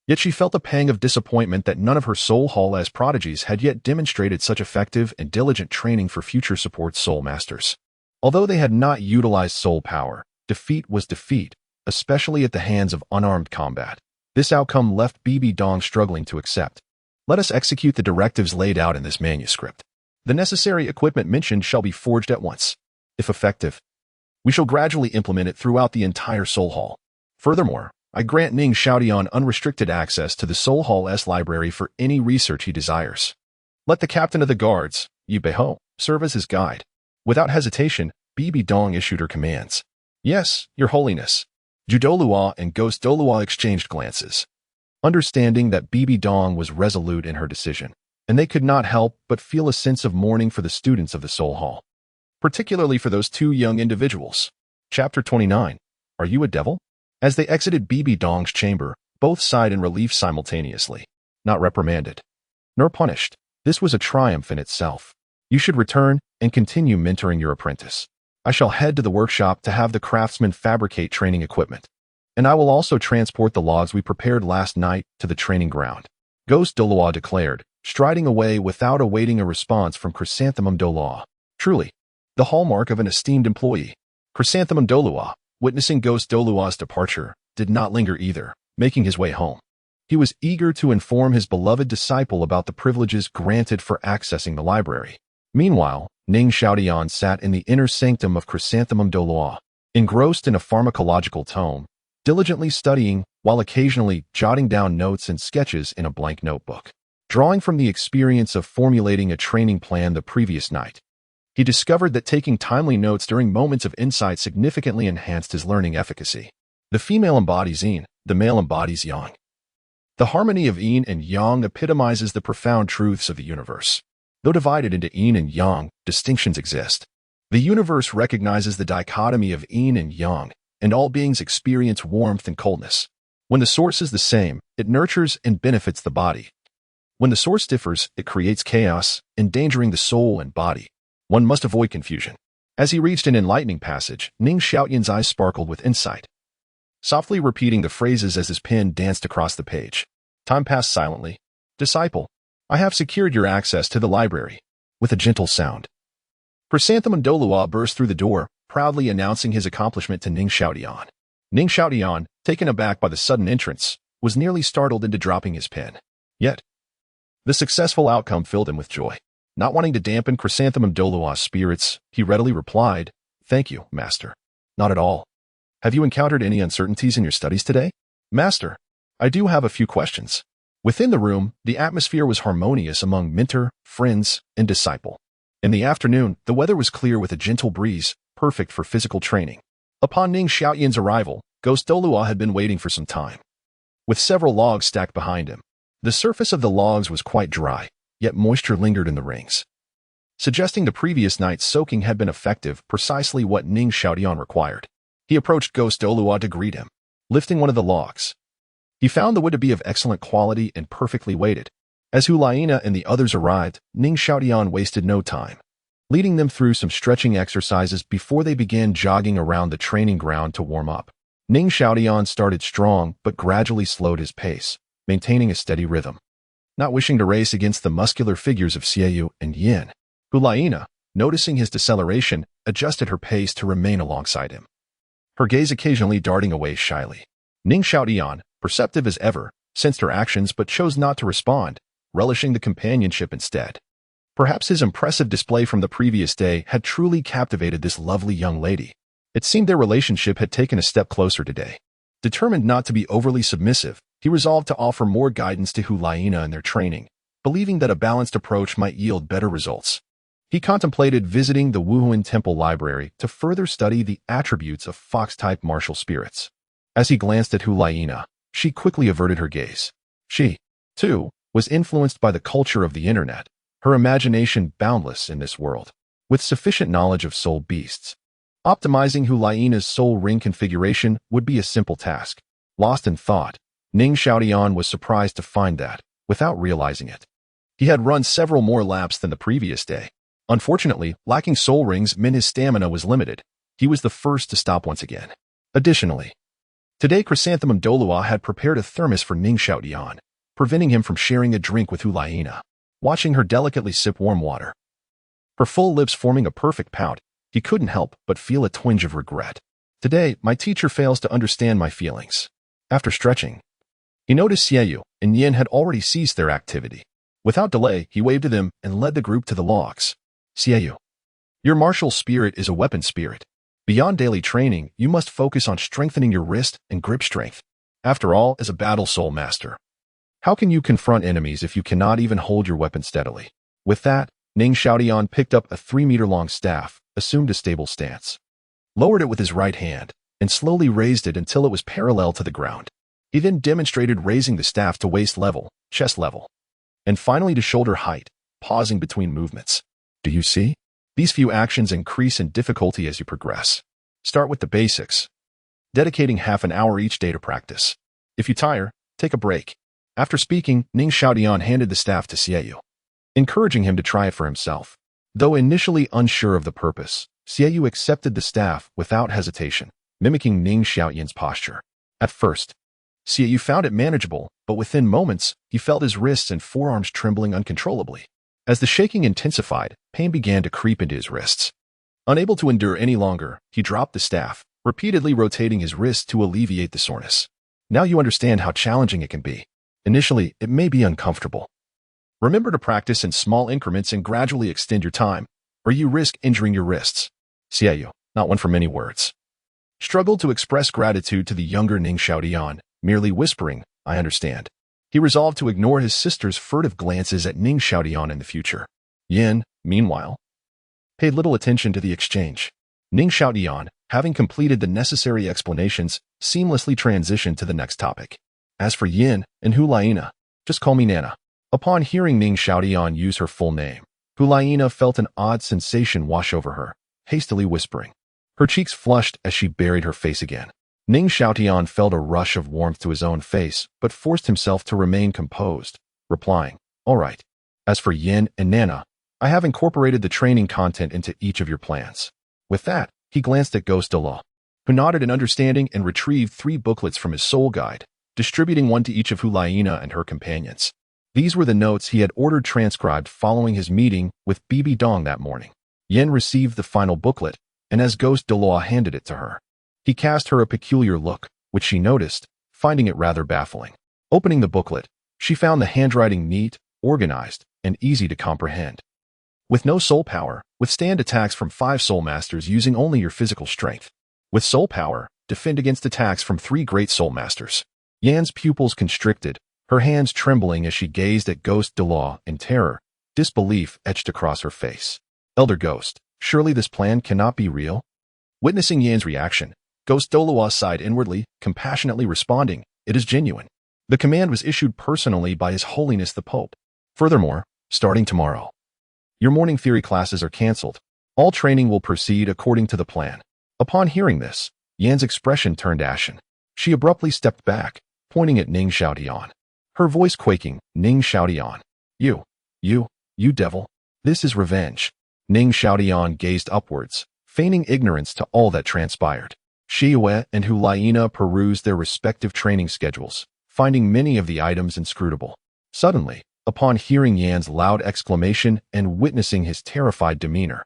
Yet she felt a pang of disappointment that none of her Soul Hall as prodigies had yet demonstrated such effective and diligent training for future support soul masters. Although they had not utilized soul power, defeat was defeat, especially at the hands of unarmed combat. This outcome left Bibi Dong struggling to accept. Let us execute the directives laid out in this manuscript. The necessary equipment mentioned shall be forged at once. If effective, we shall gradually implement it throughout the entire Soul Hall. Furthermore, I grant Ning Xiaotian unrestricted access to the Soul Hall's library for any research he desires. Let the captain of the guards, Yu Beihou, serve as his guide. Without hesitation, Bibi Dong issued her commands. Yes, your holiness. Douluo and Ghost Douluo exchanged glances, understanding that Bibi Dong was resolute in her decision, and they could not help but feel a sense of mourning for the students of the Soul Hall, particularly for those two young individuals. Chapter 29. Are you a devil? As they exited Bibi Dong's chamber, both sighed in relief simultaneously. Not reprimanded, nor punished. This was a triumph in itself. You should return and continue mentoring your apprentice. I shall head to the workshop to have the craftsmen fabricate training equipment, and I will also transport the logs we prepared last night to the training ground. Ghost Douluo declared, striding away without awaiting a response from Chrysanthemum Douluo. Truly, the hallmark of an esteemed employee. Chrysanthemum Douluo, witnessing Ghost Douluo's departure, did not linger either, making his way home. He was eager to inform his beloved disciple about the privileges granted for accessing the library. Meanwhile, Ning Xiaotian sat in the inner sanctum of Chrysanthemum Douluo, engrossed in a pharmacological tome, diligently studying while occasionally jotting down notes and sketches in a blank notebook. Drawing from the experience of formulating a training plan the previous night, he discovered that taking timely notes during moments of insight significantly enhanced his learning efficacy. The female embodies yin, the male embodies yang. The harmony of yin and yang epitomizes the profound truths of the universe. Though divided into yin and yang, distinctions exist. The universe recognizes the dichotomy of yin and yang, and all beings experience warmth and coldness. When the source is the same, it nurtures and benefits the body. When the source differs, it creates chaos, endangering the soul and body. One must avoid confusion. As he reached an enlightening passage, Ning Xiaotian's eyes sparkled with insight, softly repeating the phrases as his pen danced across the page. Time passed silently. Disciple, I have secured your access to the library. With a gentle sound, Chrysanthemum Douluo burst through the door, proudly announcing his accomplishment to Ning Xiaotian. Ning Xiaotian, taken aback by the sudden entrance, was nearly startled into dropping his pen. Yet, the successful outcome filled him with joy. Not wanting to dampen Chrysanthemum Douluo's spirits, he readily replied, Thank you, Master. Not at all. Have you encountered any uncertainties in your studies today? Master, I do have a few questions. Within the room, the atmosphere was harmonious among mentor, friends, and disciple. In the afternoon, the weather was clear with a gentle breeze, perfect for physical training. Upon Ning Xiaotian's arrival, Ghost Douluo had been waiting for some time, with several logs stacked behind him. The surface of the logs was quite dry, yet moisture lingered in the rings, suggesting the previous night's soaking had been effective, precisely what Ning Xiaotian required. He approached Ghost Douluo to greet him, lifting one of the logs. He found the wood to be of excellent quality and perfectly weighted. As Liena and the others arrived, Ning Xiaotian wasted no time, leading them through some stretching exercises before they began jogging around the training ground to warm up. Ning Xiaotian started strong but gradually slowed his pace, maintaining a steady rhythm. Not wishing to race against the muscular figures of Xiaoyu and Yin, Liena, noticing his deceleration, adjusted her pace to remain alongside him, her gaze occasionally darting away shyly. Ning Xiaotian, perceptive as ever, sensed her actions but chose not to respond, relishing the companionship instead. Perhaps his impressive display from the previous day had truly captivated this lovely young lady. It seemed their relationship had taken a step closer today. Determined not to be overly submissive, he resolved to offer more guidance to Liena in their training, believing that a balanced approach might yield better results. He contemplated visiting the Wuhuan Temple Library to further study the attributes of fox-type martial spirits. As he glanced at Liena, she quickly averted her gaze. She, too, was influenced by the culture of the internet, her imagination boundless in this world. With sufficient knowledge of soul beasts, optimizing Liena's soul ring configuration would be a simple task. Lost in thought, Ning Xiaotian was surprised to find that, without realizing it, he had run several more laps than the previous day. Unfortunately, lacking soul rings meant his stamina was limited. He was the first to stop once again. Additionally, today Chrysanthemum Douluo had prepared a thermos for Ning Xiaotian, preventing him from sharing a drink with Liena. Watching her delicately sip warm water, her full lips forming a perfect pout, he couldn't help but feel a twinge of regret. Today, my teacher fails to understand my feelings. After stretching, he noticed Xiaoyu and Yin had already ceased their activity. Without delay, he waved to them and led the group to the logs. Xiaoyu, Your martial spirit is a weapon spirit. Beyond daily training, you must focus on strengthening your wrist and grip strength. After all, as a battle soul master, how can you confront enemies if you cannot even hold your weapon steadily? With that, Ning Xiaotian picked up a 3-meter-long staff, assumed a stable stance, lowered it with his right hand, and slowly raised it until it was parallel to the ground. He then demonstrated raising the staff to waist level, chest level, and finally to shoulder height, pausing between movements. Do you see? These few actions increase in difficulty as you progress. Start with the basics, dedicating half an hour each day to practice. If you tire, take a break. After speaking, Ning Xiaotian handed the staff to Xiaoyu, encouraging him to try it for himself. Though initially unsure of the purpose, Xiaoyu accepted the staff without hesitation, mimicking Ning Xiaotian's posture. At first, Xiaoyu found it manageable, but within moments, he felt his wrists and forearms trembling uncontrollably. As the shaking intensified, pain began to creep into his wrists. Unable to endure any longer, he dropped the staff, repeatedly rotating his wrists to alleviate the soreness. Now you understand how challenging it can be. Initially, it may be uncomfortable. Remember to practice in small increments and gradually extend your time, or you risk injuring your wrists. Xiaoyu, not one for many words, struggled to express gratitude to the younger Ning Xiaotian, merely whispering, "I understand." He resolved to ignore his sister's furtive glances at Ning Xiaotian in the future. Yin, meanwhile, paid little attention to the exchange. Ning Xiaotian, having completed the necessary explanations, seamlessly transitioned to the next topic. As for Yin and Liena, just call me Nana. Upon hearing Ning Xiaotian use her full name, Liena felt an odd sensation wash over her, hastily whispering. Her cheeks flushed as she buried her face again. Ning Xiaotian felt a rush of warmth to his own face, but forced himself to remain composed, replying, "All right. As for Yin and Nana, I have incorporated the training content into each of your plans." With that, he glanced at Ghost Douluo, who nodded in understanding and retrieved 3 booklets from his soul guide, distributing one to each of Liena and her companions. These were the notes he had ordered transcribed following his meeting with Bibi Dong that morning. Yin received the final booklet, and as Ghost Douluo handed it to her, he cast her a peculiar look, which she noticed, finding it rather baffling. Opening the booklet, she found the handwriting neat, organized, and easy to comprehend. With no soul power, withstand attacks from 5 soul masters using only your physical strength. With soul power, defend against attacks from 3 great soul masters. Yan's pupils constricted, her hands trembling as she gazed at Ghost Douluo in terror, disbelief etched across her face. Elder Ghost, surely this plan cannot be real? Witnessing Yan's reaction, Ghost Douluo sighed inwardly, compassionately responding, "It is genuine. The command was issued personally by His Holiness the Pope. Furthermore, starting tomorrow, your morning theory classes are cancelled. All training will proceed according to the plan." Upon hearing this, Yan's expression turned ashen. She abruptly stepped back, pointing at Ning Xiaotian, her voice quaking, "Ning Xiaotian, you devil, this is revenge." Ning Xiaotian gazed upwards, feigning ignorance to all that transpired. Xiyue and Liena perused their respective training schedules, finding many of the items inscrutable. Suddenly, upon hearing Yan's loud exclamation and witnessing his terrified demeanor,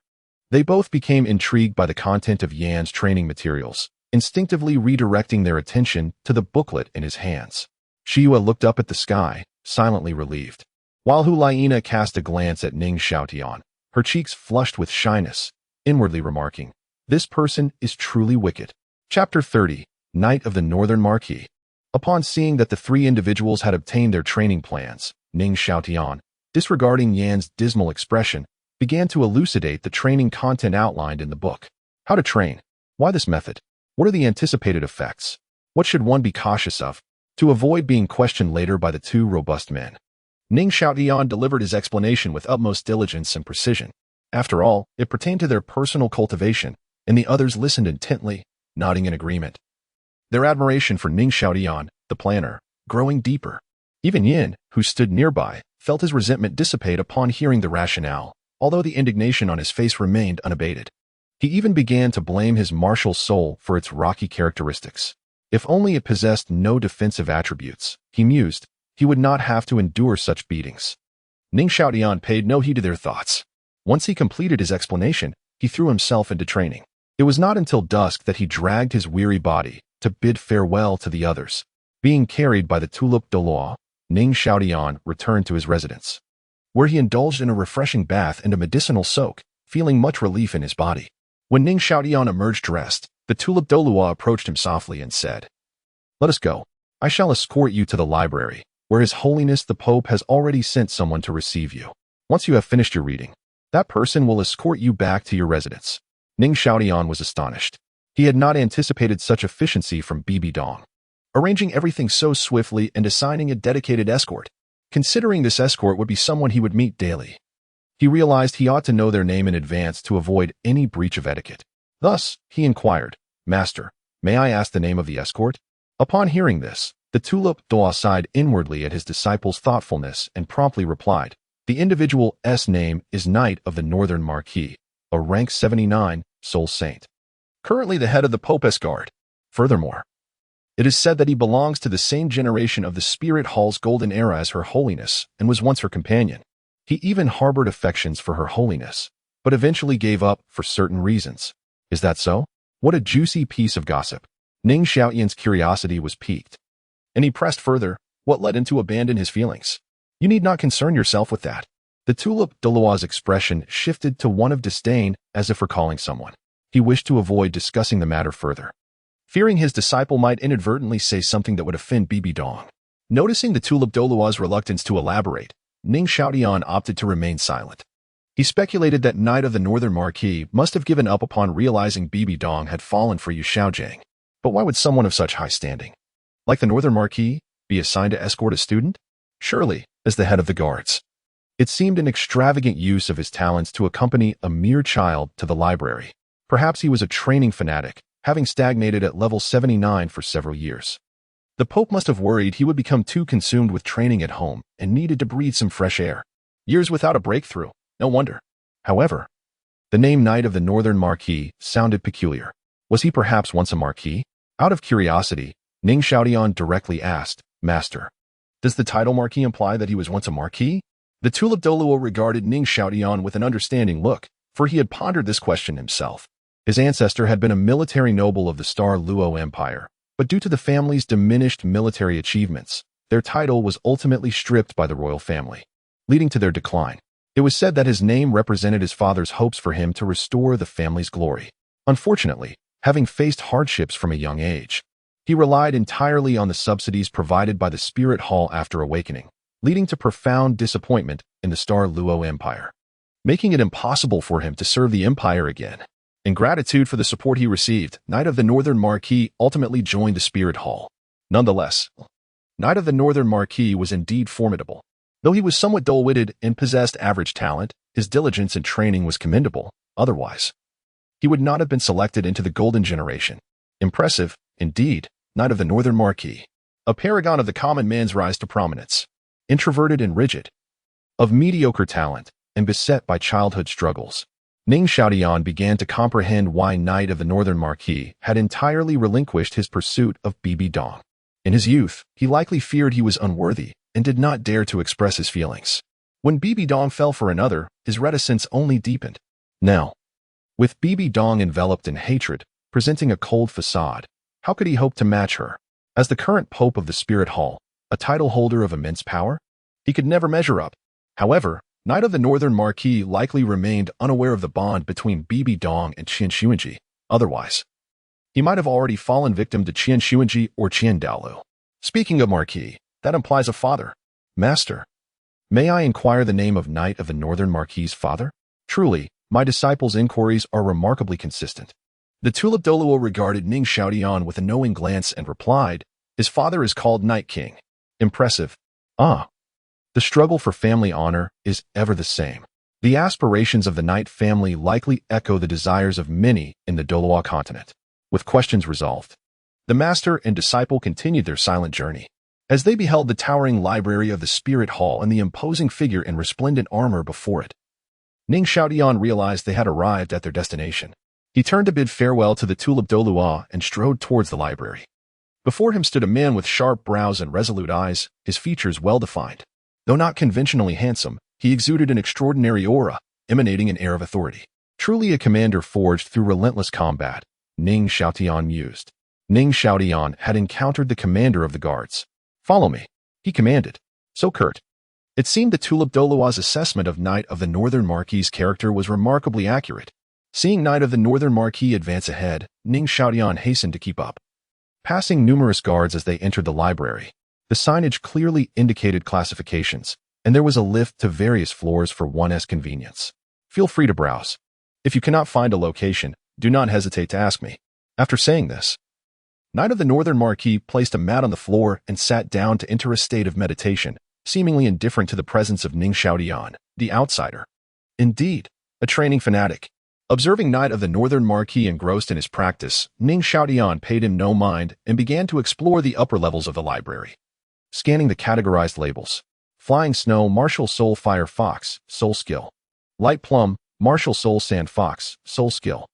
they both became intrigued by the content of Yan's training materials, instinctively redirecting their attention to the booklet in his hands. Xiyue looked up at the sky, silently relieved, while Liena cast a glance at Ning Xiaotian, her cheeks flushed with shyness, inwardly remarking, "This person is truly wicked." Chapter 30, Night of the Northern Marquis. Upon seeing that the 3 individuals had obtained their training plans, Ning Xiaotian, disregarding Yan's dismal expression, began to elucidate the training content outlined in the book. How to train? Why this method? What are the anticipated effects? What should one be cautious of, to avoid being questioned later by the 2 robust men? Ning Xiaotian delivered his explanation with utmost diligence and precision. After all, it pertained to their personal cultivation, and the others listened intently, nodding in agreement. Their admiration for Ning Xiaotian, the planner, growing deeper. Even Yin, who stood nearby, felt his resentment dissipate upon hearing the rationale, although the indignation on his face remained unabated. He even began to blame his martial soul for its rocky characteristics. If only it possessed no defensive attributes, he mused, he would not have to endure such beatings. Ning Xiaotian paid no heed to their thoughts. Once he completed his explanation, he threw himself into training. It was not until dusk that he dragged his weary body to bid farewell to the others. Being carried by the tulip Douluo, Ning Xiaotian returned to his residence, where he indulged in a refreshing bath and a medicinal soak, feeling much relief in his body. When Ning Xiaotian emerged dressed, the tulip Douluo approached him softly and said, "Let us go. I shall escort you to the library, where His Holiness the Pope has already sent someone to receive you. Once you have finished your reading, that person will escort you back to your residence." Ning Xiaotian was astonished. He had not anticipated such efficiency from Bibi Dong, arranging everything so swiftly and assigning a dedicated escort. Considering this escort would be someone he would meet daily, he realized he ought to know their name in advance to avoid any breach of etiquette. Thus, he inquired, "Master, may I ask the name of the escort?" Upon hearing this, the tulip Douluo sighed inwardly at his disciple's thoughtfulness and promptly replied, "The individual's name is Knight of the Northern Marquis, a rank 79, soul saint. Currently the head of the Pope's guard. Furthermore, it is said that he belongs to the same generation of the Spirit Hall's golden era as Her Holiness and was once her companion. He even harbored affections for Her Holiness, but eventually gave up for certain reasons. Is that so? What a juicy piece of gossip." Ning Xiaotian's curiosity was piqued, and he pressed further, what led him to abandon his feelings. "You need not concern yourself with that." The tulip Douluo's expression shifted to one of disdain, as if recalling someone. He wished to avoid discussing the matter further, fearing his disciple might inadvertently say something that would offend Bibi Dong. Noticing the tulip Douluo's reluctance to elaborate, Ning Xiaotian opted to remain silent. He speculated that Knight of the Northern Marquis must have given up upon realizing Bibi Dong had fallen for Yu Xiaojiang. But why would someone of such high standing, like the Northern Marquis, be assigned to escort a student? Surely, as the head of the guards. It seemed an extravagant use of his talents to accompany a mere child to the library. Perhaps he was a training fanatic, having stagnated at level 79 for several years. The Pope must have worried he would become too consumed with training at home and needed to breathe some fresh air. Years without a breakthrough, no wonder. However, the name Knight of the Northern Marquis sounded peculiar. Was he perhaps once a marquis? Out of curiosity, Ning Xiaotian directly asked, "Master, does the title marquis imply that he was once a marquis?" The tulip Douluo regarded Ning Xiaotian with an understanding look, for he had pondered this question himself. His ancestor had been a military noble of the Star Luo Empire, but due to the family's diminished military achievements, their title was ultimately stripped by the royal family, leading to their decline. It was said that his name represented his father's hopes for him to restore the family's glory. Unfortunately, having faced hardships from a young age, he relied entirely on the subsidies provided by the Spirit Hall after awakening, leading to profound disappointment in the Star Luo Empire, making it impossible for him to serve the empire again. In gratitude for the support he received, Knight of the Northern Marquis ultimately joined the Spirit Hall. Nonetheless, Knight of the Northern Marquis was indeed formidable. Though he was somewhat dull-witted and possessed average talent, his diligence and training was commendable. Otherwise, he would not have been selected into the Golden Generation. Impressive, indeed, Knight of the Northern Marquis. A paragon of the common man's rise to prominence. Introverted and rigid, of mediocre talent, and beset by childhood struggles, Ning Xiaotian began to comprehend why Knight of the Northern Marquis had entirely relinquished his pursuit of Bibi Dong. In his youth, he likely feared he was unworthy and did not dare to express his feelings. When Bibi Dong fell for another, his reticence only deepened. Now, with Bibi Dong enveloped in hatred, presenting a cold facade, how could he hope to match her? As the current Pope of the Spirit Hall, a title holder of immense power, he could never measure up. However, Knight of the Northern Marquis likely remained unaware of the bond between Bibi Dong and Qian. Otherwise, he might have already fallen victim to Qian or Qian Daolu. Speaking of Marquis, that implies a father. Master, may I inquire the name of Knight of the Northern Marquis' father? Truly, my disciples' inquiries are remarkably consistent. The tulip Douluo regarded Ning Xiaotian with a knowing glance and replied, "His father is called Night King." Impressive. Ah. The struggle for family honor is ever the same. The aspirations of the Knight family likely echo the desires of many in the Douluo Continent. With questions resolved, the master and disciple continued their silent journey. As they beheld the towering library of the Spirit Hall and the imposing figure in resplendent armor before it, Ning Xiaotian realized they had arrived at their destination. He turned to bid farewell to the tulip Douluo and strode towards the library. Before him stood a man with sharp brows and resolute eyes, his features well-defined. Though not conventionally handsome, he exuded an extraordinary aura, emanating an air of authority. Truly a commander forged through relentless combat, Ning Xiaotian mused. Ning Xiaotian had encountered the commander of the guards. "Follow me," he commanded, so curt, It seemed that Douluo's assessment of Knight of the Northern Marquis's character was remarkably accurate. Seeing Knight of the Northern Marquis advance ahead, Ning Xiaotian hastened to keep up. Passing numerous guards as they entered the library, the signage clearly indicated classifications, and there was a lift to various floors for one's convenience. Feel free to browse. If you cannot find a location, do not hesitate to ask me. After saying this, Knight of the Northern Marquis placed a mat on the floor and sat down to enter a state of meditation, seemingly indifferent to the presence of Ning Xiaotian, the outsider. Indeed, a training fanatic. Observing Knight of the Northern Marquis engrossed in his practice, Ning Xiaotian paid him no mind and began to explore the upper levels of the library. Scanning the categorized labels. Flying Snow, Martial Soul Fire Fox, Soul Skill. Light Plum, Martial Soul Sand Fox, Soul Skill.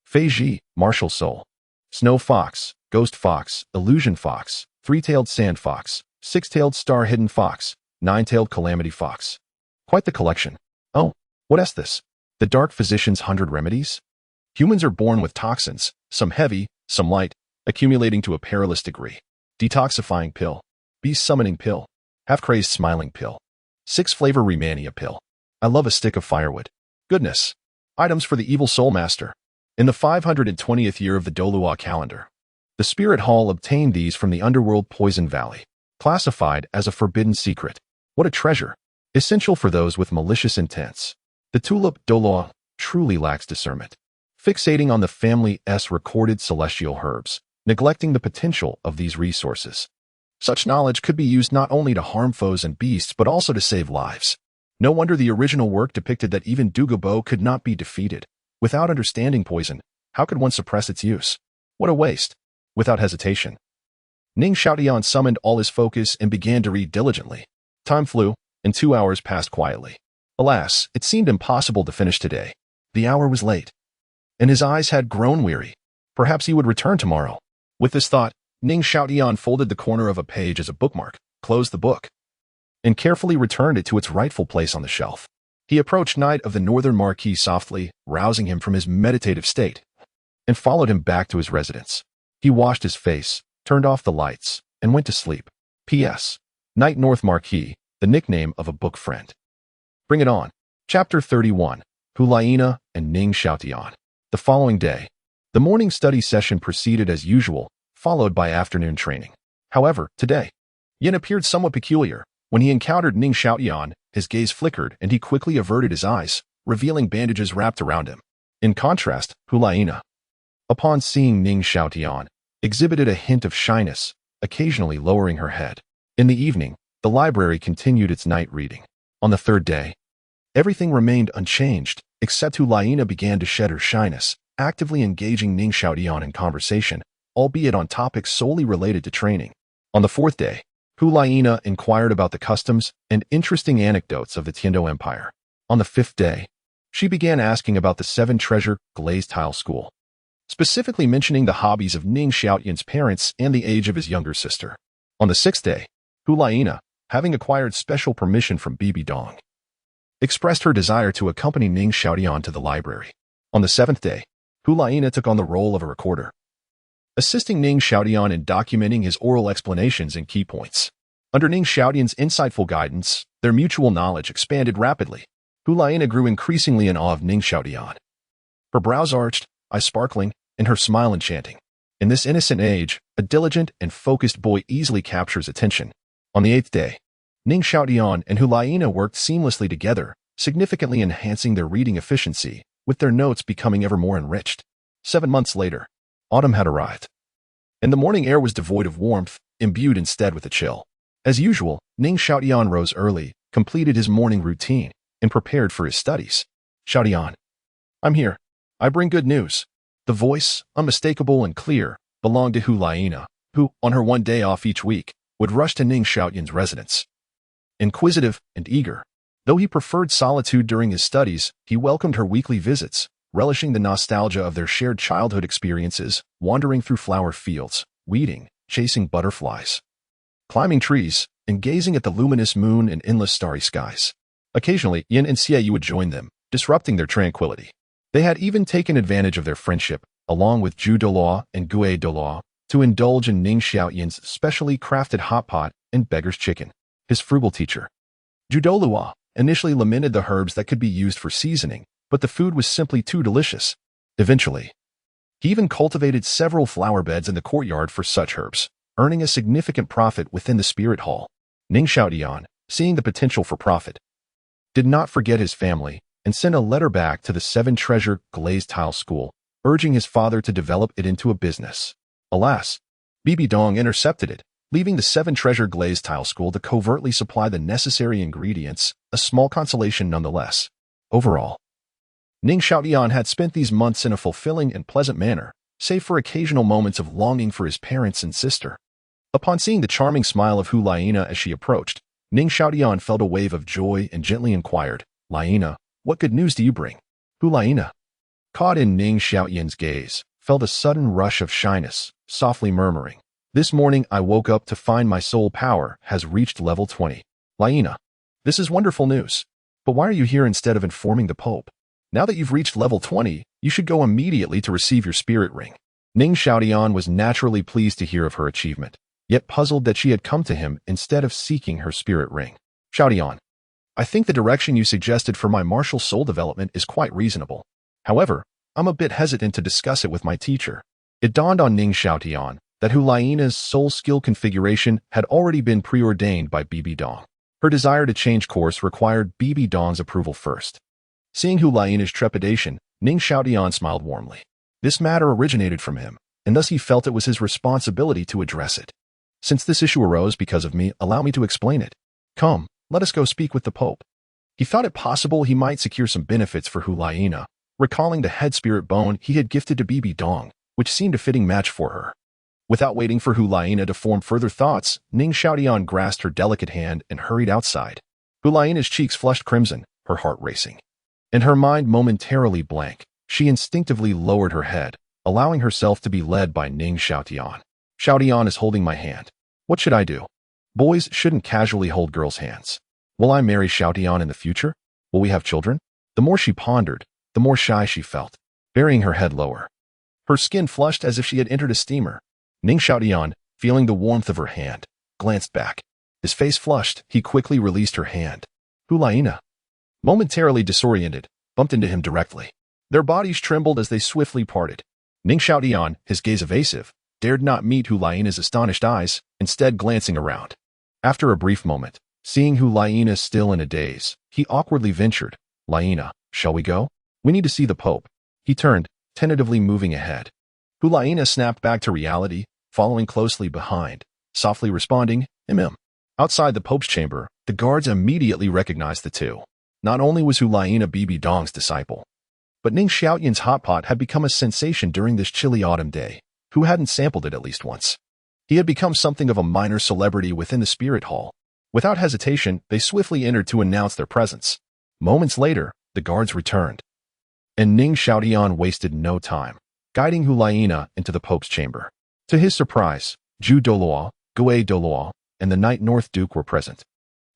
Fengzhi, Martial Soul. Snow Fox, Ghost Fox, Illusion Fox, Three-Tailed Sand Fox, Six-Tailed Star Hidden Fox, Nine-Tailed Calamity Fox. Quite the collection. Oh, what is this? The Dark Physician's 100 Remedies? Humans are born with toxins, some heavy, some light, accumulating to a perilous degree. Detoxifying Pill. Beast Summoning Pill. Half-Crazed Smiling Pill. 6-Flavor Remania Pill. I love a stick of firewood. Goodness. Items for the Evil Soul Master. In the 520th year of the Douluo calendar, the Spirit Hall obtained these from the underworld Poison Valley, classified as a forbidden secret. What a treasure, essential for those with malicious intents. The tulip Douluo truly lacks discernment, fixating on the family's recorded celestial herbs, neglecting the potential of these resources. Such knowledge could be used not only to harm foes and beasts but also to save lives. No wonder the original work depicted that even Dugu Bo could not be defeated. Without understanding poison, how could one suppress its use? What a waste. Without hesitation, Ning Xiaotian summoned all his focus and began to read diligently. Time flew, and 2 hours passed quietly. Alas, it seemed impossible to finish today. The hour was late, and his eyes had grown weary. Perhaps he would return tomorrow. With this thought, Ning Xiaotian folded the corner of a page as a bookmark, closed the book, and carefully returned it to its rightful place on the shelf. He approached Knight of the Northern Marquis softly, rousing him from his meditative state, and followed him back to his residence. He washed his face, turned off the lights, and went to sleep. P.S. Knight North Marquis, the nickname of a book friend. Bring it on. Chapter 31. Liena and Ning Xiaotian. The following day, the morning study session proceeded as usual, followed by afternoon training. However, today, Yin appeared somewhat peculiar. When he encountered Ning Xiaotian, his gaze flickered and he quickly averted his eyes, revealing bandages wrapped around him. In contrast, Liena, upon seeing Ning Xiaotian, exhibited a hint of shyness, occasionally lowering her head. In the evening, the library continued its night reading. On the third day, everything remained unchanged, except Liena began to shed her shyness, actively engaging Ning Xiaotian in conversation, albeit on topics solely related to training. On the fourth day, Liena inquired about the customs and interesting anecdotes of the Tiandou Empire. On the fifth day, she began asking about the Seven Treasure Glazed Tile school, specifically mentioning the hobbies of Ning Xiaotian's parents and the age of his younger sister. On the sixth day, Liena, having acquired special permission from Bibi Dong, expressed her desire to accompany Ning Xiaotian to the library. On the seventh day, Liena took on the role of a recorder, assisting Ning Xiaotian in documenting his oral explanations and key points. Under Ning Xiaotian's insightful guidance, their mutual knowledge expanded rapidly. Liena grew increasingly in awe of Ning Xiaotian. Her brows arched, eyes sparkling, and her smile enchanting. In this innocent age, a diligent and focused boy easily captures attention. On the eighth day, Ning Xiaotian and Liena worked seamlessly together, significantly enhancing their reading efficiency, with their notes becoming ever more enriched. 7 months later, autumn had arrived, and the morning air was devoid of warmth, imbued instead with a chill. As usual, Ning Xiaotian rose early, completed his morning routine, and prepared for his studies. Xiaotian, I'm here. I bring good news. The voice, unmistakable and clear, belonged to Liena, who, on her one day off each week, would rush to Ning Xiaotian's residence. Inquisitive and eager, though he preferred solitude during his studies, he welcomed her weekly visits, relishing the nostalgia of their shared childhood experiences, wandering through flower fields, weeding, chasing butterflies, climbing trees, and gazing at the luminous moon and endless starry skies. Occasionally, Yin and Xie would join them, disrupting their tranquility. They had even taken advantage of their friendship, along with Zhu Douluo and Gue Douluo, to indulge in Ning Xiaotian's specially crafted hot pot and beggar's chicken. His frugal teacher, Douluo initially lamented the herbs that could be used for seasoning, but the food was simply too delicious. Eventually, he even cultivated several flower beds in the courtyard for such herbs, earning a significant profit within the spirit hall. Ning Xiaotian, seeing the potential for profit, did not forget his family and sent a letter back to the Seven Treasure Glazed Tile school, urging his father to develop it into a business. Alas, BBDong intercepted it, leaving the Seven Treasure Glazed Tile school to covertly supply the necessary ingredients, a small consolation nonetheless. Overall, Ning Xiaotian had spent these months in a fulfilling and pleasant manner, save for occasional moments of longing for his parents and sister. Upon seeing the charming smile of Liena as she approached, Ning Xiaotian felt a wave of joy and gently inquired, "Liena, what good news do you bring?" Liena, caught in Ning Xiaotian's gaze, felt a sudden rush of shyness, softly murmuring, "This morning I woke up to find my soul power has reached level 20. Liena, this is wonderful news. But why are you here instead of informing the Pope? Now that you've reached level 20, you should go immediately to receive your spirit ring." Ning Xiaotian was naturally pleased to hear of her achievement, yet puzzled that she had come to him instead of seeking her spirit ring. "Xiaotian, I think the direction you suggested for my martial soul development is quite reasonable. However, I'm a bit hesitant to discuss it with my teacher." It dawned on Ning Xiaotian that Liena's soul skill configuration had already been preordained by Bibi Dong. Her desire to change course required Bibi Dong's approval first. Seeing Liena's trepidation, Ning Xiaotian smiled warmly. This matter originated from him, and thus he felt it was his responsibility to address it. "Since this issue arose because of me, allow me to explain it. Come, let us go speak with the Pope." He thought it possible he might secure some benefits for Liena, recalling the head spirit bone he had gifted to Bibi Dong, which seemed a fitting match for her. Without waiting for Liena to form further thoughts, Ning Xiaotian grasped her delicate hand and hurried outside. Liena's cheeks flushed crimson, her heart racing. And her mind momentarily blank, she instinctively lowered her head, allowing herself to be led by Ning Xiaotian. "Xiaotian is holding my hand. What should I do? Boys shouldn't casually hold girls' hands. Will I marry Xiaotian in the future? Will we have children?" The more she pondered, the more shy she felt, burying her head lower. Her skin flushed as if she had entered a steamer. Ning Xiaotian, feeling the warmth of her hand, glanced back. His face flushed, he quickly released her hand. Liena, momentarily disoriented, bumped into him directly. Their bodies trembled as they swiftly parted. Ning Xiaotian, his gaze evasive, dared not meet Liena's astonished eyes, instead glancing around. After a brief moment, seeing Liena still in a daze, he awkwardly ventured, "Liena, shall we go? We need to see the Pope." He turned, tentatively moving ahead. Liena snapped back to reality, following closely behind, softly responding, "Mm." Outside the Pope's chamber, the guards immediately recognized the two. Not only was Liena Bibi Dong's disciple, but Ning Xiaotian's hot pot had become a sensation during this chilly autumn day. Who hadn't sampled it at least once? He had become something of a minor celebrity within the spirit hall. Without hesitation, they swiftly entered to announce their presence. Moments later, the guards returned. And Ning Xiaotian wasted no time, guiding Liena into the Pope's chamber. To his surprise, Douluo, Douluo, and the Night North Duke were present,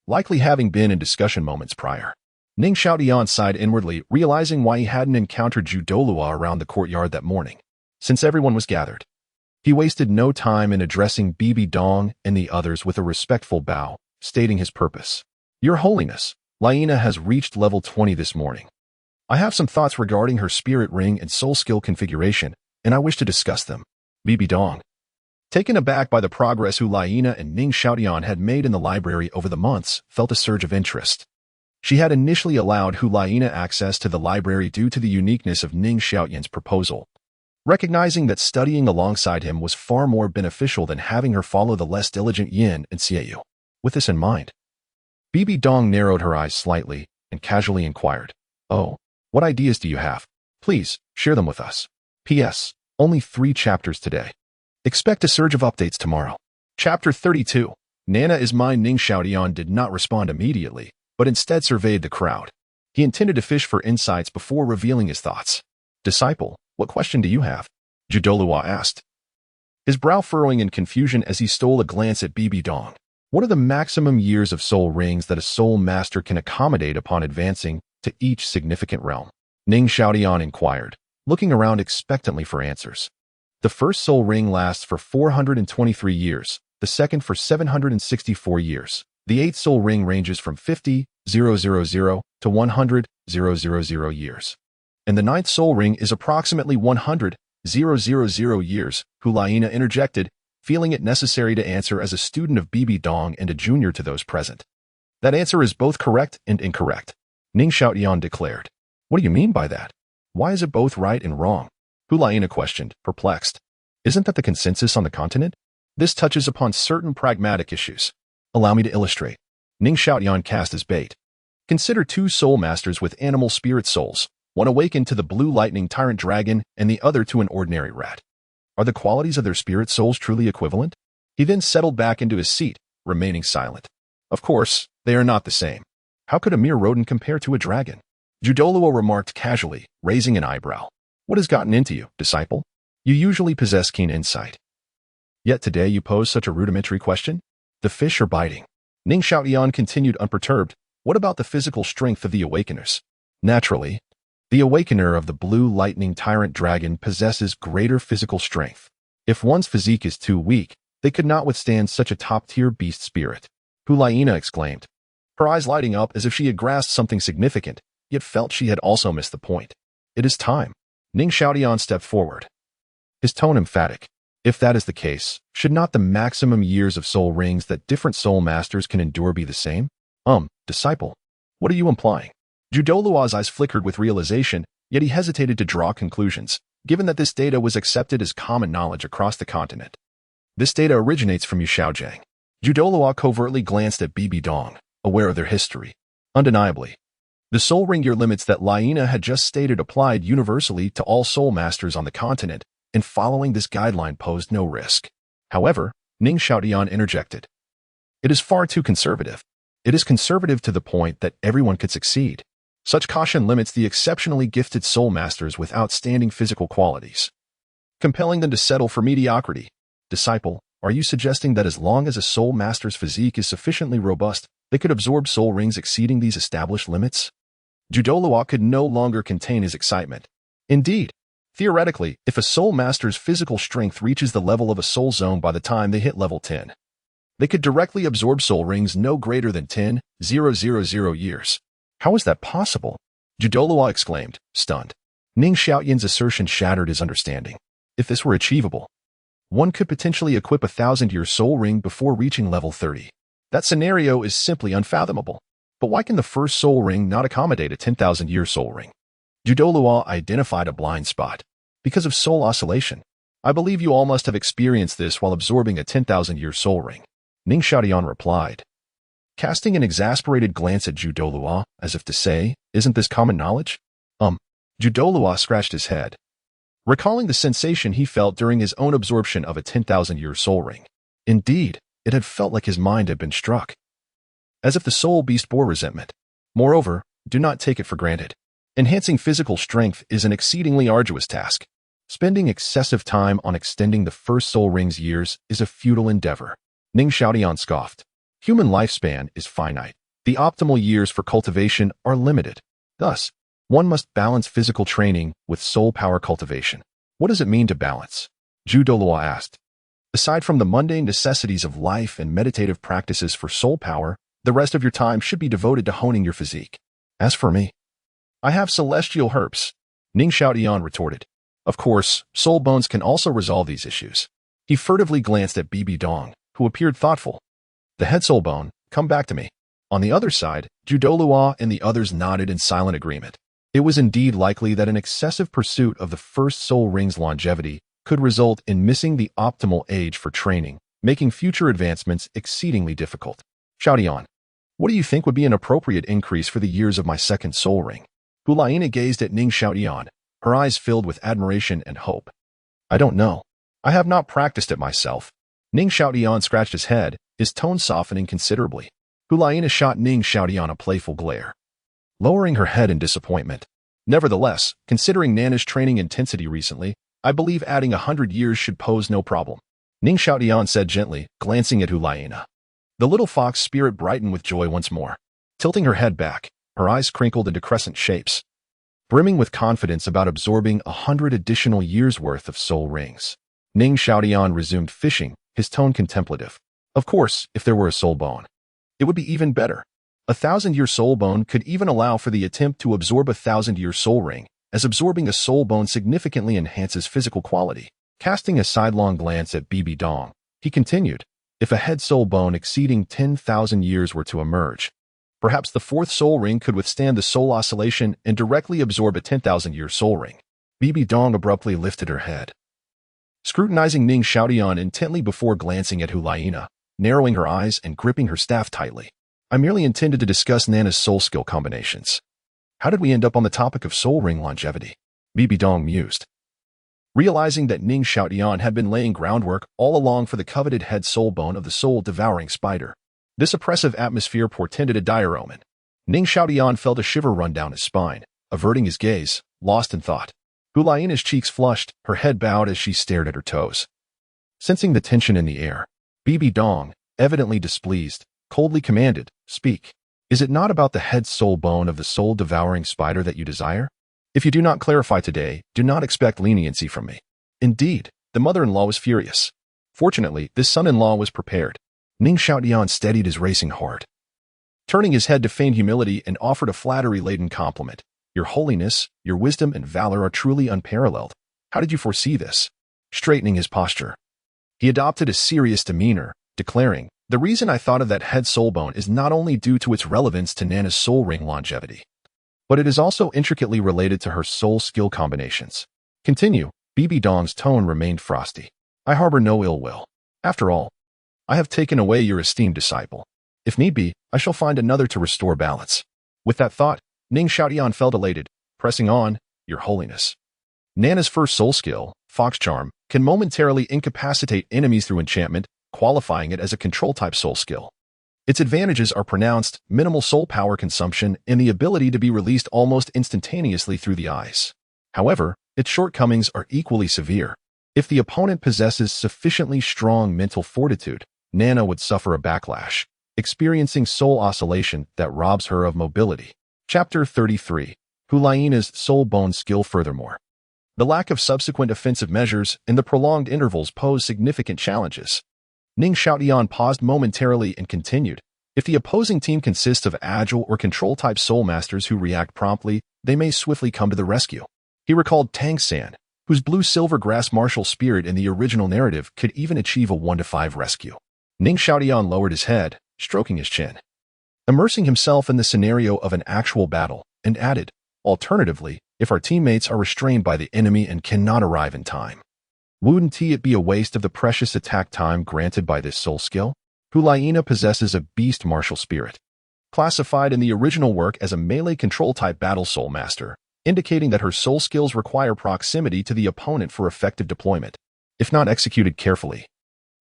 likely having been in discussion moments prior. Ning Xiaotian sighed inwardly, realizing why he hadn't encountered Douluo around the courtyard that morning. Since everyone was gathered, he wasted no time in addressing Bibi Dong and the others with a respectful bow, stating his purpose. "Your Holiness, Liena has reached level 20 this morning. I have some thoughts regarding her spirit ring and soul skill configuration, and I wish to discuss them." Bibi Dong, taken aback by the progress Liena and Ning Xiaotian had made in the library over the months, felt a surge of interest. She had initially allowed Liena access to the library due to the uniqueness of Ning Xiaotian's proposal, recognizing that studying alongside him was far more beneficial than having her follow the less diligent Yin and Xiaoyu. With this in mind, Bibi Dong narrowed her eyes slightly and casually inquired, "Oh, what ideas do you have? Please, share them with us. P.S. Only 3 chapters today. Expect a surge of updates tomorrow." Chapter 32. Nana is mine. Ning Xiaotian did not respond immediately, but instead surveyed the crowd. He intended to fish for insights before revealing his thoughts. "Disciple, what question do you have?" Douluo asked, his brow furrowing in confusion as he stole a glance at Bibi Dong. "What are the maximum years of soul rings that a soul master can accommodate upon advancing to each significant realm?" Ning Xiaotian inquired, looking around expectantly for answers. "The first soul ring lasts for 423 years, the second for 764 years, The 8th soul ring ranges from 50,000 to 100,000 years. And the 9th soul ring is approximately 100,000 years, Liena interjected, feeling it necessary to answer as a student of Bibi Dong and a junior to those present. That answer is both correct and incorrect, Ning Xiaotian declared. What do you mean by that? Why is it both right and wrong? Liena questioned, perplexed. Isn't that the consensus on the continent? This touches upon certain pragmatic issues. Allow me to illustrate. Ning Xiaotian cast as bait. Consider 2 soul masters with animal spirit souls, one awakened to the blue lightning tyrant dragon and the other to an ordinary rat. Are the qualities of their spirit souls truly equivalent? He then settled back into his seat, remaining silent. Of course, they are not the same. How could a mere rodent compare to a dragon? Douluo remarked casually, raising an eyebrow. What has gotten into you, disciple? You usually possess keen insight. Yet today you pose such a rudimentary question? The fish are biting. Ning Xiaotian continued unperturbed. What about the physical strength of the awakeners? Naturally, the awakener of the blue lightning tyrant dragon possesses greater physical strength. If one's physique is too weak, they could not withstand such a top-tier beast spirit. Liena exclaimed, her eyes lighting up as if she had grasped something significant, yet felt she had also missed the point. It is time. Ning Xiaotian stepped forward, his tone emphatic. If that is the case, should not the maximum years of soul rings that different soul masters can endure be the same? Disciple. What are you implying? Douluo's eyes flickered with realization, yet he hesitated to draw conclusions, given that this data was accepted as common knowledge across the continent. This data originates from Yu Xiaojiang. Douluo covertly glanced at BBDong, aware of their history. Undeniably, the soul ring year limits that Liena had just stated applied universally to all soul masters on the continent, and following this guideline posed no risk. However, Ning Xiaotian interjected. It is far too conservative. It is conservative to the point that everyone could succeed. Such caution limits the exceptionally gifted soul masters with outstanding physical qualities, compelling them to settle for mediocrity. Disciple, are you suggesting that as long as a soul master's physique is sufficiently robust, they could absorb soul rings exceeding these established limits? Douluo could no longer contain his excitement. Indeed, theoretically, if a soul master's physical strength reaches the level of a soul zone by the time they hit level 10, they could directly absorb soul rings no greater than 10,000 years. How is that possible? Douluo exclaimed, stunned. Ning Xiaotian's assertion shattered his understanding. If this were achievable, one could potentially equip a 1,000-year soul ring before reaching level 30. That scenario is simply unfathomable. But why can the first soul ring not accommodate a 10,000-year soul ring? Douluo identified a blind spot. Because of soul oscillation. I believe you all must have experienced this while absorbing a 10,000-year soul ring. Ning Xiaotian replied, casting an exasperated glance at Douluo, as if to say, isn't this common knowledge? Douluo scratched his head, recalling the sensation he felt during his own absorption of a 10,000-year soul ring. Indeed, it had felt like his mind had been struck, as if the soul beast bore resentment. Moreover, do not take it for granted. Enhancing physical strength is an exceedingly arduous task. Spending excessive time on extending the first soul ring's years is a futile endeavor. Ning Xiaotian scoffed. Human lifespan is finite. The optimal years for cultivation are limited. Thus, one must balance physical training with soul power cultivation. What does it mean to balance? Douluo asked. Aside from the mundane necessities of life and meditative practices for soul power, the rest of your time should be devoted to honing your physique. As for me, I have celestial herbs, Ning Xiaotian retorted. Of course, soul bones can also resolve these issues. He furtively glanced at Bibi Dong, who appeared thoughtful. The head soul bone, come back to me. On the other side, Douluo and the others nodded in silent agreement. It was indeed likely that an excessive pursuit of the first soul ring's longevity could result in missing the optimal age for training, making future advancements exceedingly difficult. Xiaotian, what do you think would be an appropriate increase for the years of my second soul ring? Liena gazed at Ning Xiaotian, her eyes filled with admiration and hope. I don't know. I have not practiced it myself. Ning Xiaotian scratched his head, his tone softening considerably. Liena shot Ning Xiaotian a playful glare, lowering her head in disappointment. Nevertheless, considering Nana's training intensity recently, I believe adding 100 years should pose no problem. Ning Xiaotian said gently, glancing at Liena. The little fox spirit brightened with joy once more. Tilting her head back, her eyes crinkled into crescent shapes, brimming with confidence about absorbing 100 additional years' worth of soul rings. Ning Xiaotian resumed fishing, his tone contemplative. Of course, if there were a soul bone, It would be even better. A 1,000-year soul bone could even allow for the attempt to absorb a 1,000-year soul ring, as absorbing a soul bone significantly enhances physical quality. Casting a sidelong glance at Bibi Dong, he continued, if a head soul bone exceeding 10,000 years were to emerge, perhaps the fourth soul ring could withstand the soul oscillation and directly absorb a 10,000-year soul ring. Bibi Dong abruptly lifted her head, scrutinizing Ning Xiaotian intently before glancing at Liena, narrowing her eyes and gripping her staff tightly. I merely intended to discuss Nana's soul skill combinations. How did we end up on the topic of soul ring longevity? Bibi Dong mused, realizing that Ning Xiaotian had been laying groundwork all along for the coveted head soul bone of the soul-devouring spider. This oppressive atmosphere portended a dire omen. Ning Xiaotian felt a shiver run down his spine, averting his gaze, lost in thought. Liena's cheeks flushed, her head bowed as she stared at her toes. Sensing the tension in the air, Bibi Dong, evidently displeased, coldly commanded, speak. Is it not about the head soul bone of the soul-devouring spider that you desire? If you do not clarify today, do not expect leniency from me. Indeed, the mother-in-law was furious. Fortunately, this son-in-law was prepared. Ning Xiaotian steadied his racing heart, turning his head to feign humility and offered a flattery-laden compliment. Your holiness, your wisdom and valor are truly unparalleled. How did you foresee this? Straightening his posture, he adopted a serious demeanor, declaring, the reason I thought of that head soul bone is not only due to its relevance to Nana's soul ring longevity, but it is also intricately related to her soul skill combinations. Continue. Bibi Dong's tone remained frosty. I harbor no ill will. After all, I have taken away your esteemed disciple. If need be, I shall find another to restore balance. With that thought, Ning Xiaotian felt elated, pressing on, Your Holiness. Nana's first soul skill, Fox Charm, can momentarily incapacitate enemies through enchantment, qualifying it as a control-type soul skill. Its advantages are pronounced, minimal soul power consumption, and the ability to be released almost instantaneously through the eyes. However, its shortcomings are equally severe. If the opponent possesses sufficiently strong mental fortitude, Nana would suffer a backlash, experiencing soul oscillation that robs her of mobility. Chapter 33. Liena's soul bone skill. Furthermore, the lack of subsequent offensive measures and the prolonged intervals pose significant challenges. Ning Xiaotian paused momentarily and continued. If the opposing team consists of agile or control-type soul masters who react promptly, they may swiftly come to the rescue. He recalled Tang San, whose blue-silver grass martial spirit in the original narrative could even achieve a 1-to-5 rescue. Ning Xiaotian lowered his head, stroking his chin, immersing himself in the scenario of an actual battle, and added, alternatively, if our teammates are restrained by the enemy and cannot arrive in time, wouldn't it be a waste of the precious attack time granted by this soul skill? Liena possesses a beast martial spirit, classified in the original work as a melee control-type battle soul master, indicating that her soul skills require proximity to the opponent for effective deployment. If not executed carefully,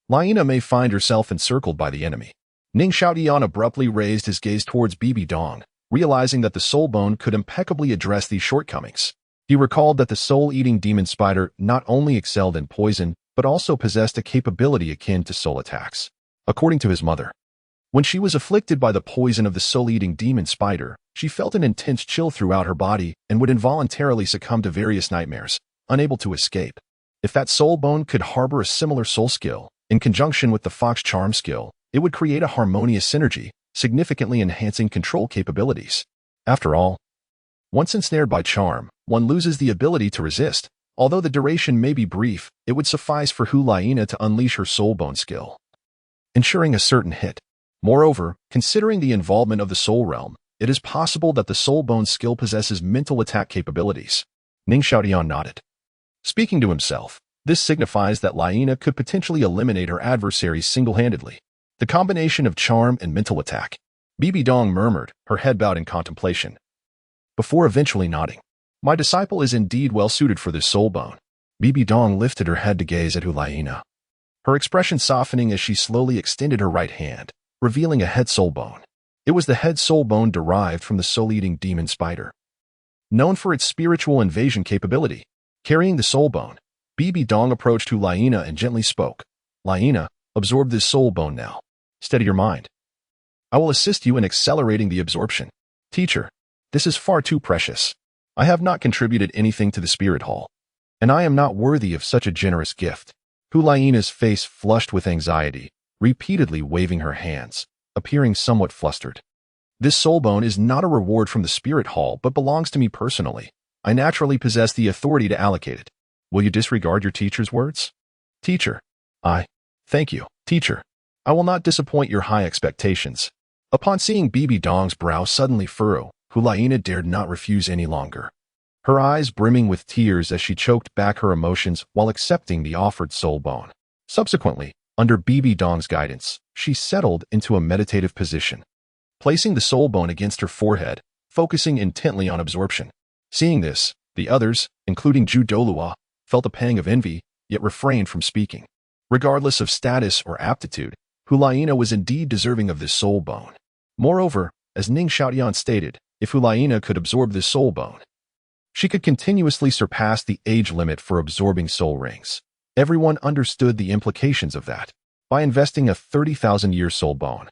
Liena may find herself encircled by the enemy. Ning Xiaotian abruptly raised his gaze towards Bibi Dong, realizing that the soul bone could impeccably address these shortcomings. He recalled that the soul-eating demon spider not only excelled in poison, but also possessed a capability akin to soul attacks. According to his mother, when she was afflicted by the poison of the soul-eating demon spider, she felt an intense chill throughout her body and would involuntarily succumb to various nightmares, unable to escape. If that soul bone could harbor a similar soul skill, in conjunction with the Fox Charm skill, it would create a harmonious synergy, significantly enhancing control capabilities. After all, once ensnared by charm, one loses the ability to resist. Although the duration may be brief, it would suffice for Liena to unleash her soul bone skill, ensuring a certain hit. Moreover, considering the involvement of the soul realm, it is possible that the soul bone skill possesses mental attack capabilities. Ning Xiaotian nodded, speaking to himself. This signifies that Liena could potentially eliminate her adversaries single-handedly. The combination of charm and mental attack. Bibi Dong murmured, her head bowed in contemplation, before eventually nodding. My disciple is indeed well suited for this soul bone. Bibi Dong lifted her head to gaze at Liena, her expression softening as she slowly extended her right hand, revealing a head soul bone. It was the head soul bone derived from the soul-eating demon spider, known for its spiritual invasion capability. Carrying the soul bone, Bibi Dong approached Liena and gently spoke. Liena, absorb this soul bone now. Steady your mind. I will assist you in accelerating the absorption. Teacher, this is far too precious. I have not contributed anything to the spirit hall, and I am not worthy of such a generous gift. Liena's face flushed with anxiety, repeatedly waving her hands, appearing somewhat flustered. This soul bone is not a reward from the spirit hall but belongs to me personally. I naturally possess the authority to allocate it. Will you disregard your teacher's words? Teacher. Thank you, teacher. I will not disappoint your high expectations. Upon seeing Bibi Dong's brow suddenly furrow, Liena dared not refuse any longer. Her eyes brimming with tears as she choked back her emotions while accepting the offered soul bone. Subsequently, under Bibi Dong's guidance, she settled into a meditative position, placing the soul bone against her forehead, focusing intently on absorption. Seeing this, the others, including Douluo, felt a pang of envy, yet refrained from speaking. Regardless of status or aptitude, Liena was indeed deserving of this soul bone. Moreover, as Ning Xiaotian stated, if Liena could absorb this soul bone, she could continuously surpass the age limit for absorbing soul rings. Everyone understood the implications of that. By investing a 30,000-year soul bone,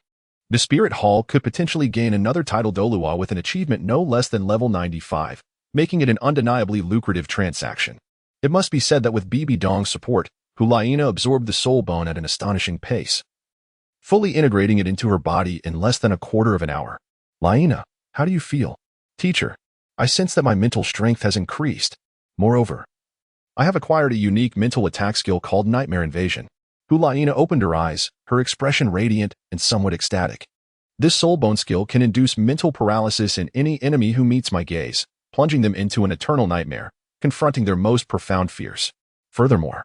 the Spirit Hall could potentially gain another title Douluo with an achievement no less than level 95, making it an undeniably lucrative transaction. It must be said that with Bibi Dong's support, Liena absorbed the soul bone at an astonishing pace, fully integrating it into her body in less than a quarter of an hour. Liena, how do you feel? Teacher, I sense that my mental strength has increased. Moreover, I have acquired a unique mental attack skill called Nightmare Invasion. Liena opened her eyes, her expression radiant and somewhat ecstatic. This soul bone skill can induce mental paralysis in any enemy who meets my gaze, plunging them into an eternal nightmare, confronting their most profound fears. Furthermore,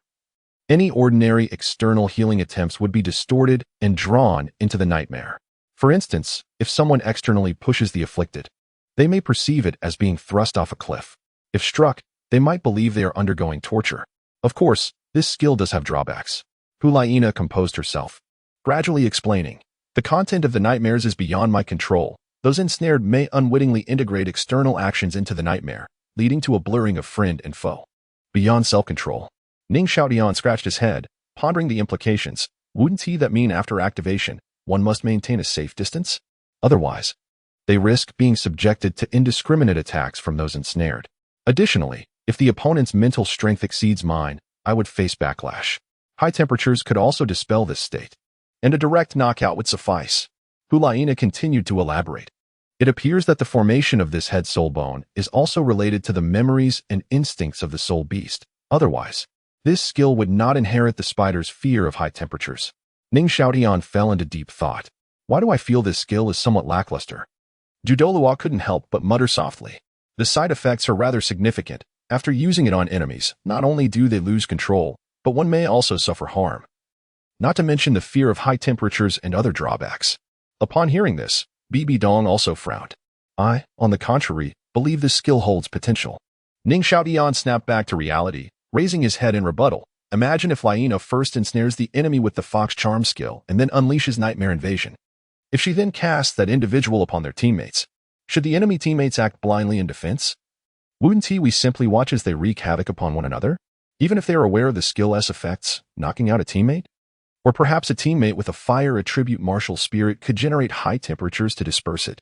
any ordinary external healing attempts would be distorted and drawn into the nightmare. For instance, if someone externally pushes the afflicted, they may perceive it as being thrust off a cliff. If struck, they might believe they are undergoing torture. Of course, this skill does have drawbacks. Liena composed herself, gradually explaining, the content of the nightmares is beyond my control. Those ensnared may unwittingly integrate external actions into the nightmare, leading to a blurring of friend and foe. Beyond self-control, Ning Xiaotian scratched his head, pondering the implications. Wouldn't that mean after activation, one must maintain a safe distance? Otherwise, they risk being subjected to indiscriminate attacks from those ensnared. Additionally, if the opponent's mental strength exceeds mine, I would face backlash. High temperatures could also dispel this state, and a direct knockout would suffice. Liena continued to elaborate. It appears that the formation of this head soul bone is also related to the memories and instincts of the soul beast. Otherwise, this skill would not inherit the spider's fear of high temperatures. Ning Xiaotian fell into deep thought. Why do I feel this skill is somewhat lackluster? Douluo couldn't help but mutter softly. The side effects are rather significant. After using it on enemies, not only do they lose control, but one may also suffer harm. Not to mention the fear of high temperatures and other drawbacks. Upon hearing this, BBDong also frowned. I, on the contrary, believe this skill holds potential. Ning Xiaotian snapped back to reality, raising his head in rebuttal. Imagine if Liena first ensnares the enemy with the Fox Charm skill and then unleashes Nightmare Invasion. If she then casts that individual upon their teammates, should the enemy teammates act blindly in defense? Wouldn't we simply watch as they wreak havoc upon one another, even if they are aware of the skill-S effects, knocking out a teammate? Or perhaps a teammate with a fire attribute martial spirit could generate high temperatures to disperse it.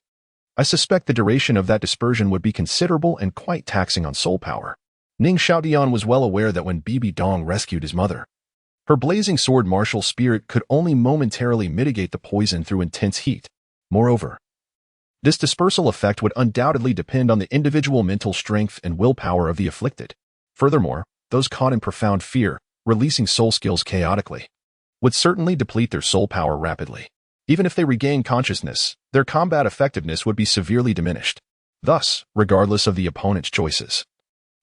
I suspect the duration of that dispersion would be considerable and quite taxing on soul power. Ning Xiaotian was well aware that when Bibi Dong rescued his mother, her blazing sword martial spirit could only momentarily mitigate the poison through intense heat. Moreover, this dispersal effect would undoubtedly depend on the individual mental strength and willpower of the afflicted. Furthermore, those caught in profound fear, releasing soul skills chaotically, would certainly deplete their soul power rapidly. Even if they regain consciousness, their combat effectiveness would be severely diminished. Thus, regardless of the opponent's choices,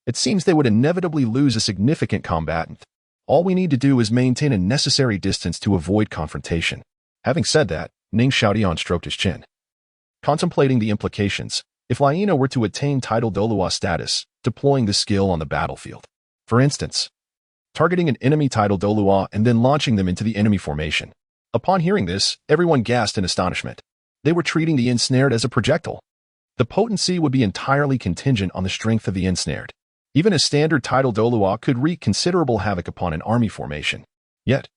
it seems they would inevitably lose a significant combatant. All we need to do is maintain a necessary distance to avoid confrontation. Having said that, Ning Xiaotian stroked his chin, contemplating the implications if Liena were to attain title Douluo status, deploying the skill on the battlefield. For instance, targeting an enemy title Douluo and then launching them into the enemy formation. Upon hearing this, everyone gasped in astonishment. They were treating the ensnared as a projectile. The potency would be entirely contingent on the strength of the ensnared. Even a standard title Douluo could wreak considerable havoc upon an army formation. Yet,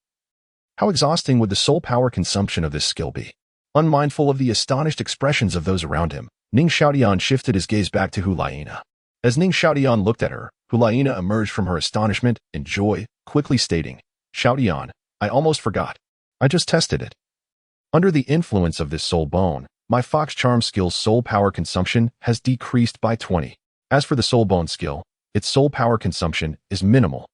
how exhausting would the soul power consumption of this skill be? Unmindful of the astonished expressions of those around him, Ning Xiaotian shifted his gaze back to Liena. As Ning Xiaotian looked at her, Liena emerged from her astonishment and joy, quickly stating, "Xiaotian, I almost forgot. I just tested it. Under the influence of this soul bone, my Fox Charm skill's soul power consumption has decreased by 20. As for the soul bone skill, its soul power consumption is minimal.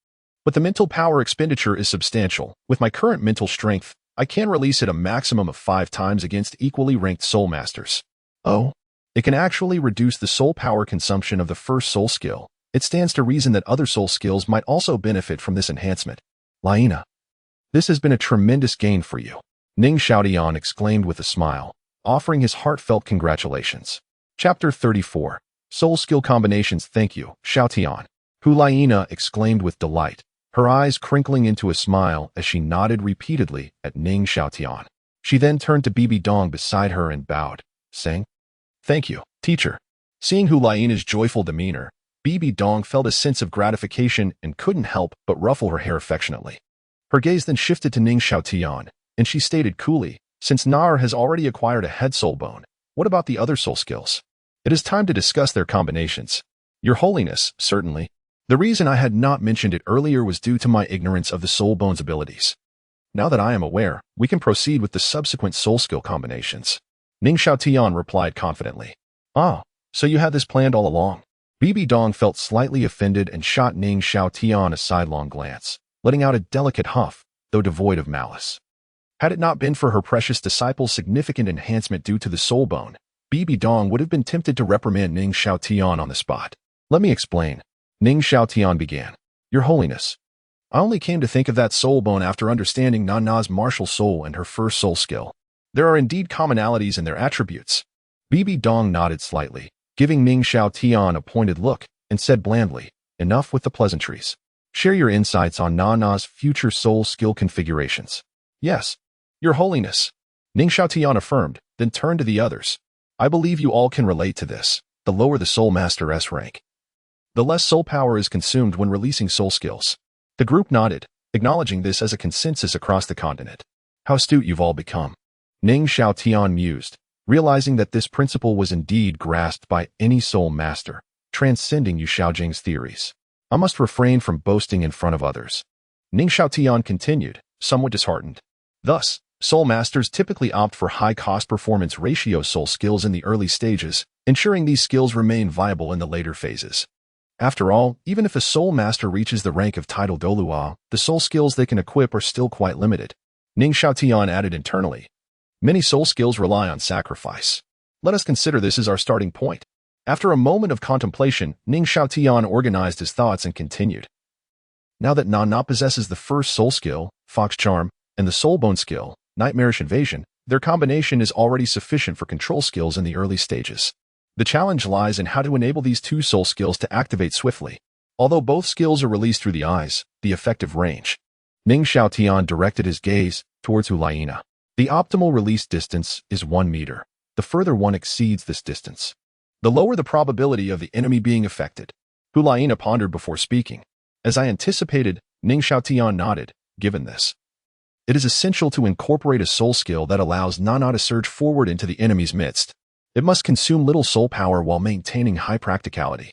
But the mental power expenditure is substantial. With my current mental strength, I can release it a maximum of 5 times against equally ranked soul masters. Oh, it can actually reduce the soul power consumption of the first soul skill. It stands to reason that other soul skills might also benefit from this enhancement. Liena, this has been a tremendous gain for you, Ning Xiaotian exclaimed with a smile, offering his heartfelt congratulations. Chapter 34. Soul Skill Combinations. Thank you, Xiaotian, who Liena exclaimed with delight, her eyes crinkling into a smile as she nodded repeatedly at Ning Xiaotian. She then turned to Bibi Dong beside her and bowed, saying, "Thank you, teacher." Seeing Hu Liena's joyful demeanor, Bibi Dong felt a sense of gratification and couldn't help but ruffle her hair affectionately. Her gaze then shifted to Ning Xiaotian, and she stated coolly, "Since Nar has already acquired a head soul bone, what about the other soul skills? It is time to discuss their combinations." "Your Holiness, certainly. The reason I had not mentioned it earlier was due to my ignorance of the soul bone's abilities. Now that I am aware, we can proceed with the subsequent soul skill combinations," Ning Xiaotian replied confidently. "Ah, so you had this planned all along?" Bibi Dong felt slightly offended and shot Ning Xiaotian a sidelong glance, letting out a delicate huff, though devoid of malice. Had it not been for her precious disciple's significant enhancement due to the soul bone, Bibi Dong would have been tempted to reprimand Ning Xiaotian on the spot. "Let me explain," Ning Xiaotian began. "Your Holiness, I only came to think of that soul bone after understanding Nana's martial soul and her first soul skill. There are indeed commonalities in their attributes." Bibi Dong nodded slightly, giving Ning Xiaotian a pointed look, and said blandly, "Enough with the pleasantries. Share your insights on Nana's future soul skill configurations." "Yes, Your Holiness," Ning Xiaotian affirmed, then turned to the others. "I believe you all can relate to this. The lower the Soul Master's rank, the less soul power is consumed when releasing soul skills." The group nodded, acknowledging this as a consensus across the continent. "How astute you've all become," Ning Xiaotian mused, realizing that this principle was indeed grasped by any soul master, transcending Yu Xiaojing's theories. "I must refrain from boasting in front of others," Ning Xiaotian continued, somewhat disheartened. "Thus, soul masters typically opt for high-cost performance ratio soul skills in the early stages, ensuring these skills remain viable in the later phases. After all, even if a soul master reaches the rank of title Douluo, the soul skills they can equip are still quite limited." Ning Xiaotian added internally, "Many soul skills rely on sacrifice. Let us consider this as our starting point." After a moment of contemplation, Ning Xiaotian organized his thoughts and continued. "Now that Nana possesses the first soul skill, Fox Charm, and the soul bone skill, Nightmarish Invasion, their combination is already sufficient for control skills in the early stages. The challenge lies in how to enable these two soul skills to activate swiftly. Although both skills are released through the eyes, the effective range." Ning Xiaotian directed his gaze towards Hu Liena. "The optimal release distance is 1 meter. The further one exceeds this distance, the lower the probability of the enemy being affected." Hu Liena pondered before speaking. "As I anticipated," Ning Xiaotian nodded, "given this, it is essential to incorporate a soul skill that allows Nana to surge forward into the enemy's midst. It must consume little soul power while maintaining high practicality.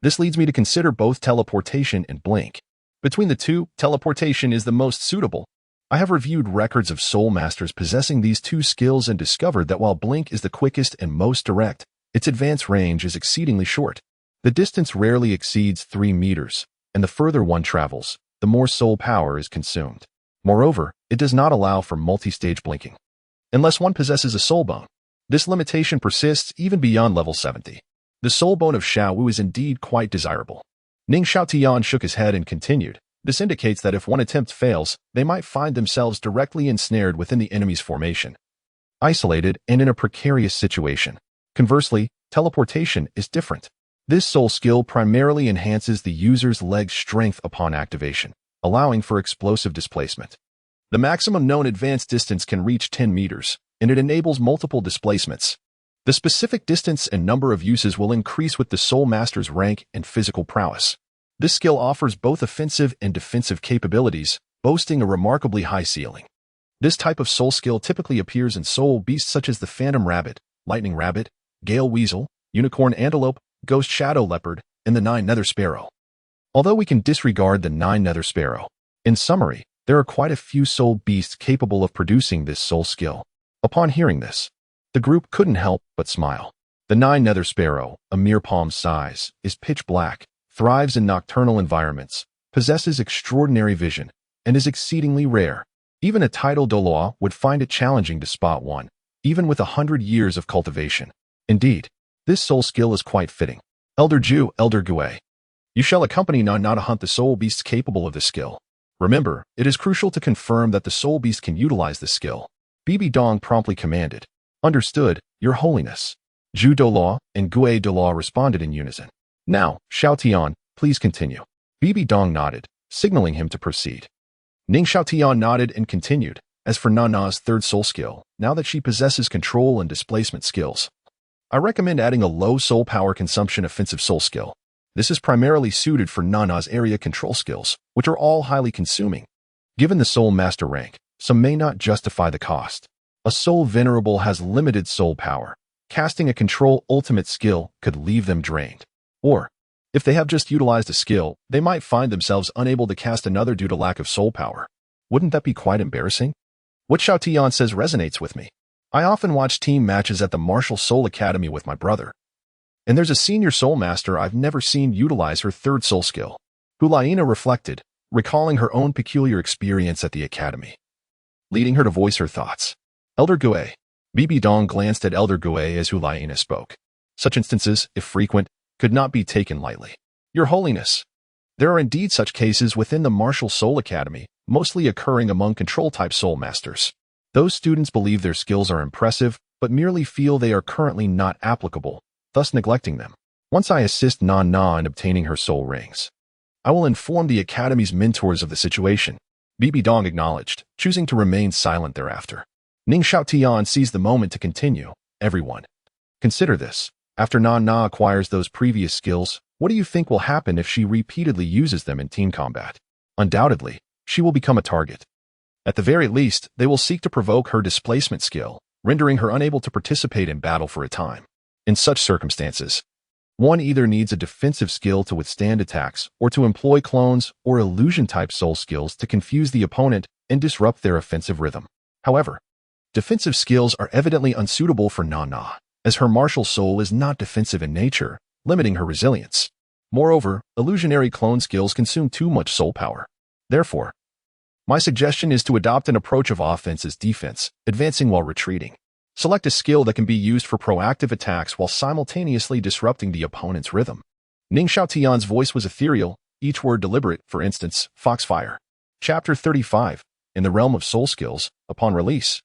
This leads me to consider both teleportation and blink. Between the two, teleportation is the most suitable. I have reviewed records of soul masters possessing these two skills and discovered that while blink is the quickest and most direct, its advance range is exceedingly short. The distance rarely exceeds 3 meters, and the further one travels, the more soul power is consumed. Moreover, it does not allow for multi-stage blinking, unless one possesses a soul bone. This limitation persists even beyond level 70. The soul bone of Xiao Wu is indeed quite desirable." Ning Xiaotian shook his head and continued, "This indicates that if one attempt fails, they might find themselves directly ensnared within the enemy's formation, isolated and in a precarious situation. Conversely, teleportation is different. This soul skill primarily enhances the user's leg strength upon activation, allowing for explosive displacement. The maximum known advance distance can reach 10 meters, and it enables multiple displacements. The specific distance and number of uses will increase with the soul master's rank and physical prowess. This skill offers both offensive and defensive capabilities, boasting a remarkably high ceiling. This type of soul skill typically appears in soul beasts such as the Phantom Rabbit, Lightning Rabbit, Gale Weasel, Unicorn Antelope, Ghost Shadow Leopard, and the Nine Nether Sparrow. Although we can disregard the Nine Nether Sparrow, in summary, there are quite a few soul beasts capable of producing this soul skill. Upon hearing this, the group couldn't help but smile. The nine-nether sparrow, a mere palm's size, is pitch black, thrives in nocturnal environments, possesses extraordinary vision, and is exceedingly rare. Even a titled Douluo would find it challenging to spot one, even with 100 years of cultivation. Indeed, this soul skill is quite fitting. Elder Ju, Elder Gue. You shall accompany Nana to hunt the soul beasts capable of this skill. Remember, it is crucial to confirm that the soul beast can utilize this skill. BBDong promptly commanded. Understood, Your Holiness. Ju Douluo and Gue Douluo responded in unison. Now, Xiaotian, please continue. BBDong nodded, signaling him to proceed. Ning Xiaotian nodded and continued. As for Nana's third soul skill, now that she possesses control and displacement skills, I recommend adding a low soul power consumption offensive soul skill. This is primarily suited for Nana's area control skills, which are all highly consuming. Given the soul master rank, some may not justify the cost. A soul venerable has limited soul power. Casting a control ultimate skill could leave them drained. Or, if they have just utilized a skill, they might find themselves unable to cast another due to lack of soul power. Wouldn't that be quite embarrassing? What Xiaotian says resonates with me. I often watch team matches at the Martial Soul Academy with my brother. And there's a senior soul master I've never seen utilize her third soul skill. Liena reflected, recalling her own peculiar experience at the academy, leading her to voice her thoughts. Elder Gue. Bibi Dong glanced at Elder Gue as Liena spoke. Such instances, if frequent, could not be taken lightly. Your Holiness. There are indeed such cases within the Martial Soul Academy, mostly occurring among control-type soul masters. Those students believe their skills are impressive, but merely feel they are currently not applicable, thus neglecting them. Once I assist Nana in obtaining her soul rings, I will inform the Academy's mentors of the situation. BBDong acknowledged, choosing to remain silent thereafter. Ning Xiaotian seized the moment to continue. Everyone, consider this. After Nana acquires those previous skills, what do you think will happen if she repeatedly uses them in team combat? Undoubtedly, she will become a target. At the very least, they will seek to provoke her displacement skill, rendering her unable to participate in battle for a time. In such circumstances, one either needs a defensive skill to withstand attacks or to employ clones or illusion-type soul skills to confuse the opponent and disrupt their offensive rhythm. However, defensive skills are evidently unsuitable for Nana, as her martial soul is not defensive in nature, limiting her resilience. Moreover, illusionary clone skills consume too much soul power. Therefore, my suggestion is to adopt an approach of offense as defense, advancing while retreating. Select a skill that can be used for proactive attacks while simultaneously disrupting the opponent's rhythm. Ning Xiaotian's voice was ethereal, each word deliberate, for instance, Foxfire. Chapter 35. In the realm of soul skills, upon release.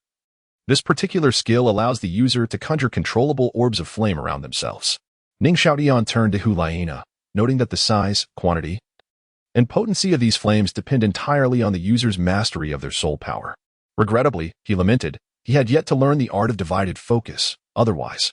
This particular skill allows the user to conjure controllable orbs of flame around themselves. Ning Xiaotian turned to Liena, noting that the size, quantity, and potency of these flames depend entirely on the user's mastery of their soul power. Regrettably, he lamented, he had yet to learn the art of divided focus. Otherwise,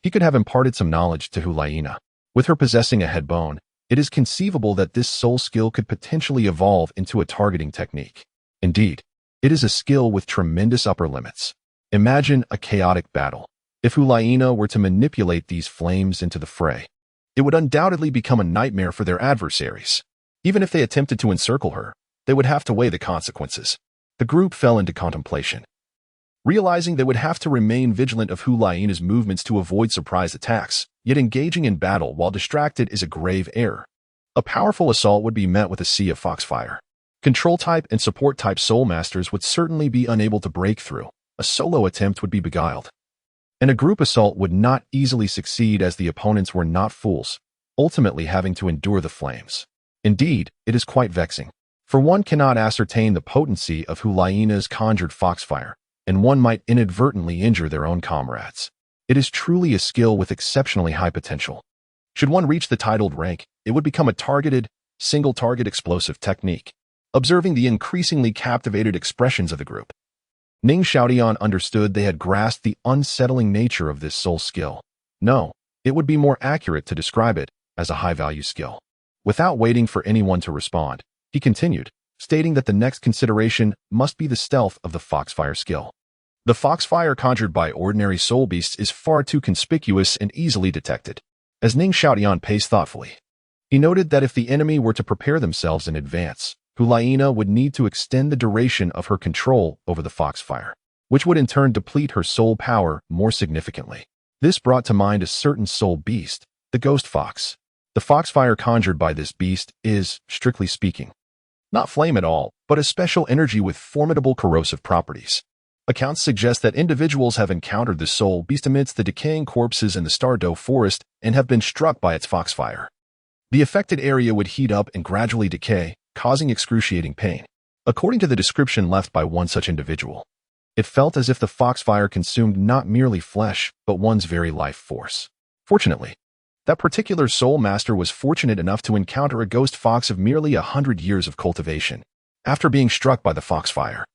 he could have imparted some knowledge to Liena. With her possessing a head bone, it is conceivable that this soul skill could potentially evolve into a targeting technique. Indeed, it is a skill with tremendous upper limits. Imagine a chaotic battle. If Liena were to manipulate these flames into the fray, it would undoubtedly become a nightmare for their adversaries. Even if they attempted to encircle her, they would have to weigh the consequences. The group fell into contemplation, realizing they would have to remain vigilant of Liena's movements to avoid surprise attacks, yet engaging in battle while distracted is a grave error. A powerful assault would be met with a sea of foxfire. Control-type and support-type soul masters would certainly be unable to break through. A solo attempt would be beguiled. And a group assault would not easily succeed as the opponents were not fools, ultimately having to endure the flames. Indeed, it is quite vexing, for one cannot ascertain the potency of Liena's conjured foxfire, and one might inadvertently injure their own comrades. It is truly a skill with exceptionally high potential. Should one reach the titled rank, it would become a targeted, single-target explosive technique. Observing the increasingly captivated expressions of the group, Ning Xiaotian understood they had grasped the unsettling nature of this soul skill. No, it would be more accurate to describe it as a high-value skill. Without waiting for anyone to respond, he continued, stating that the next consideration must be the stealth of the foxfire skill. The foxfire conjured by ordinary soul beasts is far too conspicuous and easily detected. As Ning Xiaotian paced thoughtfully, he noted that if the enemy were to prepare themselves in advance, Liena would need to extend the duration of her control over the foxfire. which would in turn deplete her soul power more significantly. This brought to mind a certain soul beast, the ghost fox. The foxfire conjured by this beast is, strictly speaking, not flame at all, but a special energy with formidable corrosive properties. Accounts suggest that individuals have encountered the soul beast amidst the decaying corpses in the Stardew forest and have been struck by its foxfire. The affected area would heat up and gradually decay, causing excruciating pain. According to the description left by one such individual, it felt as if the foxfire consumed not merely flesh, but one's very life force. Fortunately, that particular soul master was fortunate enough to encounter a ghost fox of merely 100 years of cultivation. After being struck by the foxfire,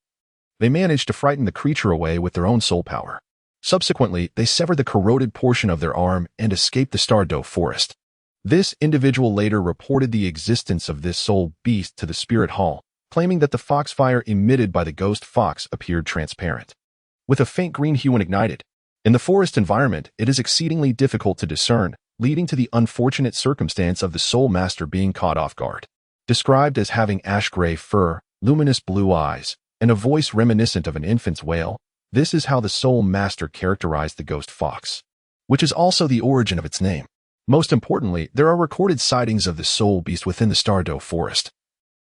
they managed to frighten the creature away with their own soul power. Subsequently, they severed the corroded portion of their arm and escaped the Stardew forest. This individual later reported the existence of this soul beast to the spirit hall, claiming that the foxfire emitted by the ghost fox appeared transparent, with a faint green hue when ignited. In the forest environment, it is exceedingly difficult to discern, leading to the unfortunate circumstance of the soul master being caught off guard. Described as having ash-gray fur, luminous blue eyes, and a voice reminiscent of an infant's wail, this is how the soul master characterized the ghost fox, which is also the origin of its name. Most importantly, there are recorded sightings of the soul beast within the Stardew forest,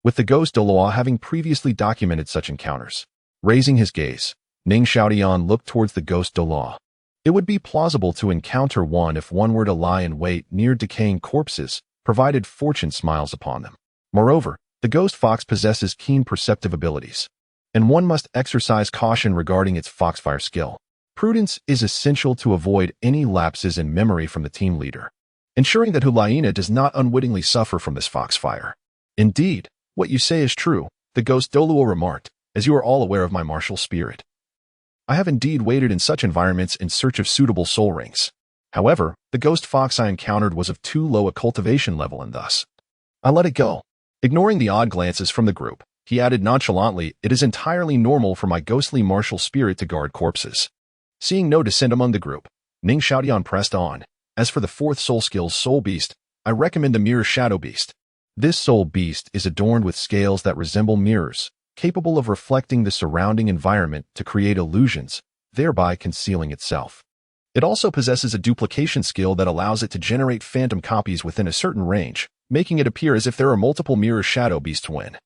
with the ghost Douluo having previously documented such encounters. Raising his gaze, Ning Xiaotian looked towards the ghost Douluo. It would be plausible to encounter one if one were to lie in wait near decaying corpses, provided fortune smiles upon them. Moreover, the ghost fox possesses keen perceptive abilities, and one must exercise caution regarding its foxfire skill. Prudence is essential to avoid any lapses in memory from the team leader, ensuring that Liena does not unwittingly suffer from this foxfire. Indeed, what you say is true, the ghost Douluo remarked, as you are all aware of my martial spirit. I have indeed waited in such environments in search of suitable soul rings. However, the ghost fox I encountered was of too low a cultivation level and thus, I let it go. Ignoring the odd glances from the group, he added nonchalantly, it is entirely normal for my ghostly martial spirit to guard corpses. Seeing no dissent among the group, Ning Xiaotian pressed on. As for the fourth soul skill's soul beast, I recommend the mirror shadow beast. This soul beast is adorned with scales that resemble mirrors, capable of reflecting the surrounding environment to create illusions, thereby concealing itself. It also possesses a duplication skill that allows it to generate phantom copies within a certain range, making it appear as if there are multiple mirror shadow beasts to win.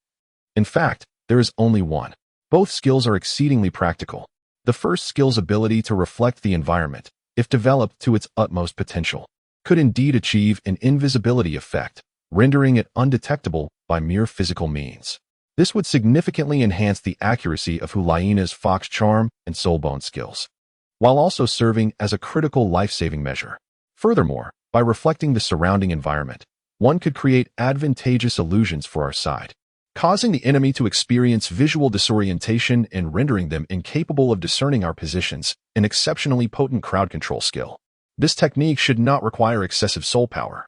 In fact, there is only one. Both skills are exceedingly practical. The first skill's ability to reflect the environment, if developed to its utmost potential, could indeed achieve an invisibility effect, rendering it undetectable by mere physical means. This would significantly enhance the accuracy of Liena's fox charm and soulbone skills, while also serving as a critical life-saving measure. Furthermore, by reflecting the surrounding environment, one could create advantageous illusions for our side, causing the enemy to experience visual disorientation and rendering them incapable of discerning our positions, an exceptionally potent crowd control skill. This technique should not require excessive soul power,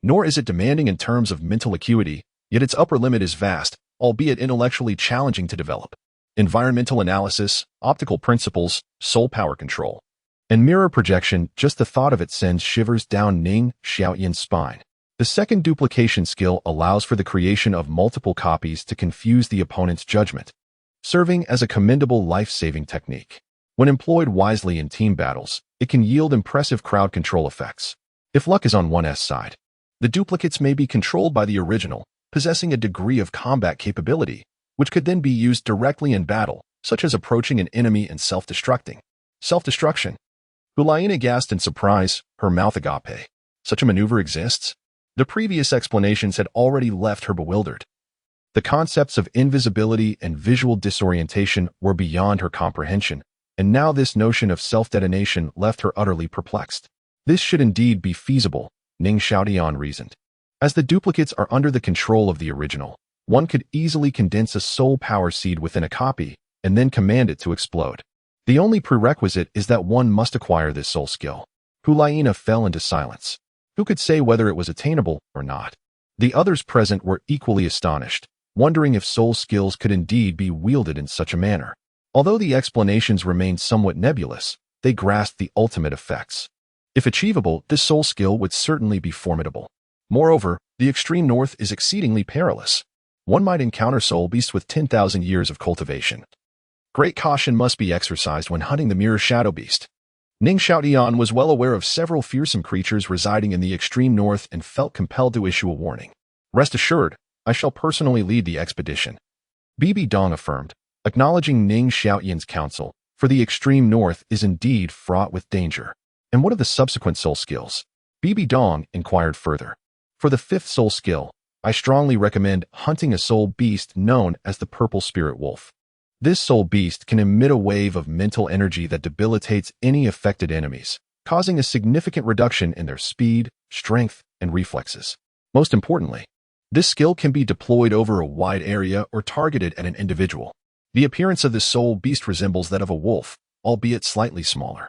nor is it demanding in terms of mental acuity, yet its upper limit is vast, albeit intellectually challenging to develop. Environmental analysis, optical principles, soul power control, and mirror projection, just the thought of it sends shivers down Ning Xiaotian's spine. The second duplication skill allows for the creation of multiple copies to confuse the opponent's judgment, serving as a commendable life-saving technique. When employed wisely in team battles, it can yield impressive crowd control effects. If luck is on one's side, the duplicates may be controlled by the original, possessing a degree of combat capability, which could then be used directly in battle, such as approaching an enemy and self-destructing. Self-destruction. Liena gasped in surprise, her mouth agape. Such a maneuver exists? The previous explanations had already left her bewildered. The concepts of invisibility and visual disorientation were beyond her comprehension, and now this notion of self-detonation left her utterly perplexed. This should indeed be feasible, Ning Xiaotian reasoned. As the duplicates are under the control of the original, one could easily condense a soul power seed within a copy and then command it to explode. The only prerequisite is that one must acquire this soul skill. Liena fell into silence. Who could say whether it was attainable or not? The others present were equally astonished, wondering if soul skills could indeed be wielded in such a manner. Although the explanations remained somewhat nebulous, they grasped the ultimate effects. If achievable, this soul skill would certainly be formidable. Moreover, the extreme north is exceedingly perilous. One might encounter soul beasts with 10,000 years of cultivation, Great caution must be exercised when hunting the mirror shadow beast. Ning Xiaotian was well aware of several fearsome creatures residing in the extreme north and felt compelled to issue a warning. Rest assured, I shall personally lead the expedition. BBDong affirmed, acknowledging Ning Xiaotian's counsel, for the extreme north is indeed fraught with danger. And what of the subsequent soul skills? BBDong inquired further. For the fifth soul skill, I strongly recommend hunting a soul beast known as the Purple Spirit Wolf. This soul beast can emit a wave of mental energy that debilitates any affected enemies, causing a significant reduction in their speed, strength, and reflexes. Most importantly, this skill can be deployed over a wide area or targeted at an individual. The appearance of this soul beast resembles that of a wolf, albeit slightly smaller.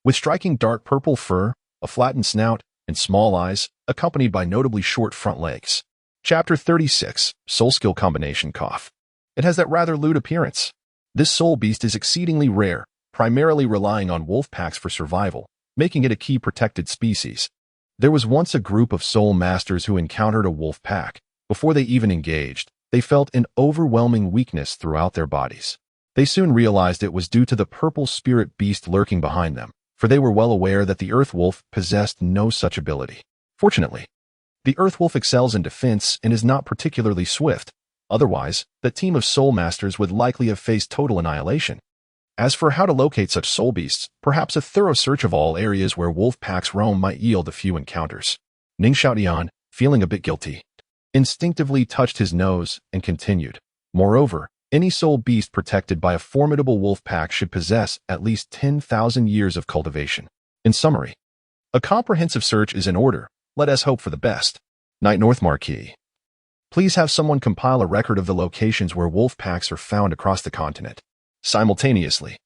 With striking dark purple fur, a flattened snout, and small eyes, accompanied by notably short front legs. Chapter 36, Soul Skill Combination Cough. It has that rather lewd appearance. This soul beast is exceedingly rare, primarily relying on wolf packs for survival, making it a key protected species. There was once a group of soul masters who encountered a wolf pack. Before they even engaged, they felt an overwhelming weakness throughout their bodies. They soon realized it was due to the purple spirit beast lurking behind them, for they were well aware that the earth wolf possessed no such ability. Fortunately, the earth wolf excels in defense and is not particularly swift. Otherwise, the team of soul masters would likely have faced total annihilation. As for how to locate such soul beasts, perhaps a thorough search of all areas where wolf packs roam might yield a few encounters. Ning Xiaotian, feeling a bit guilty, instinctively touched his nose and continued. Moreover, any soul beast protected by a formidable wolf pack should possess at least 10,000 years of cultivation. In summary, a comprehensive search is in order. Let us hope for the best. Night North Marquis. Please have someone compile a record of the locations where wolf packs are found across the continent. Simultaneously,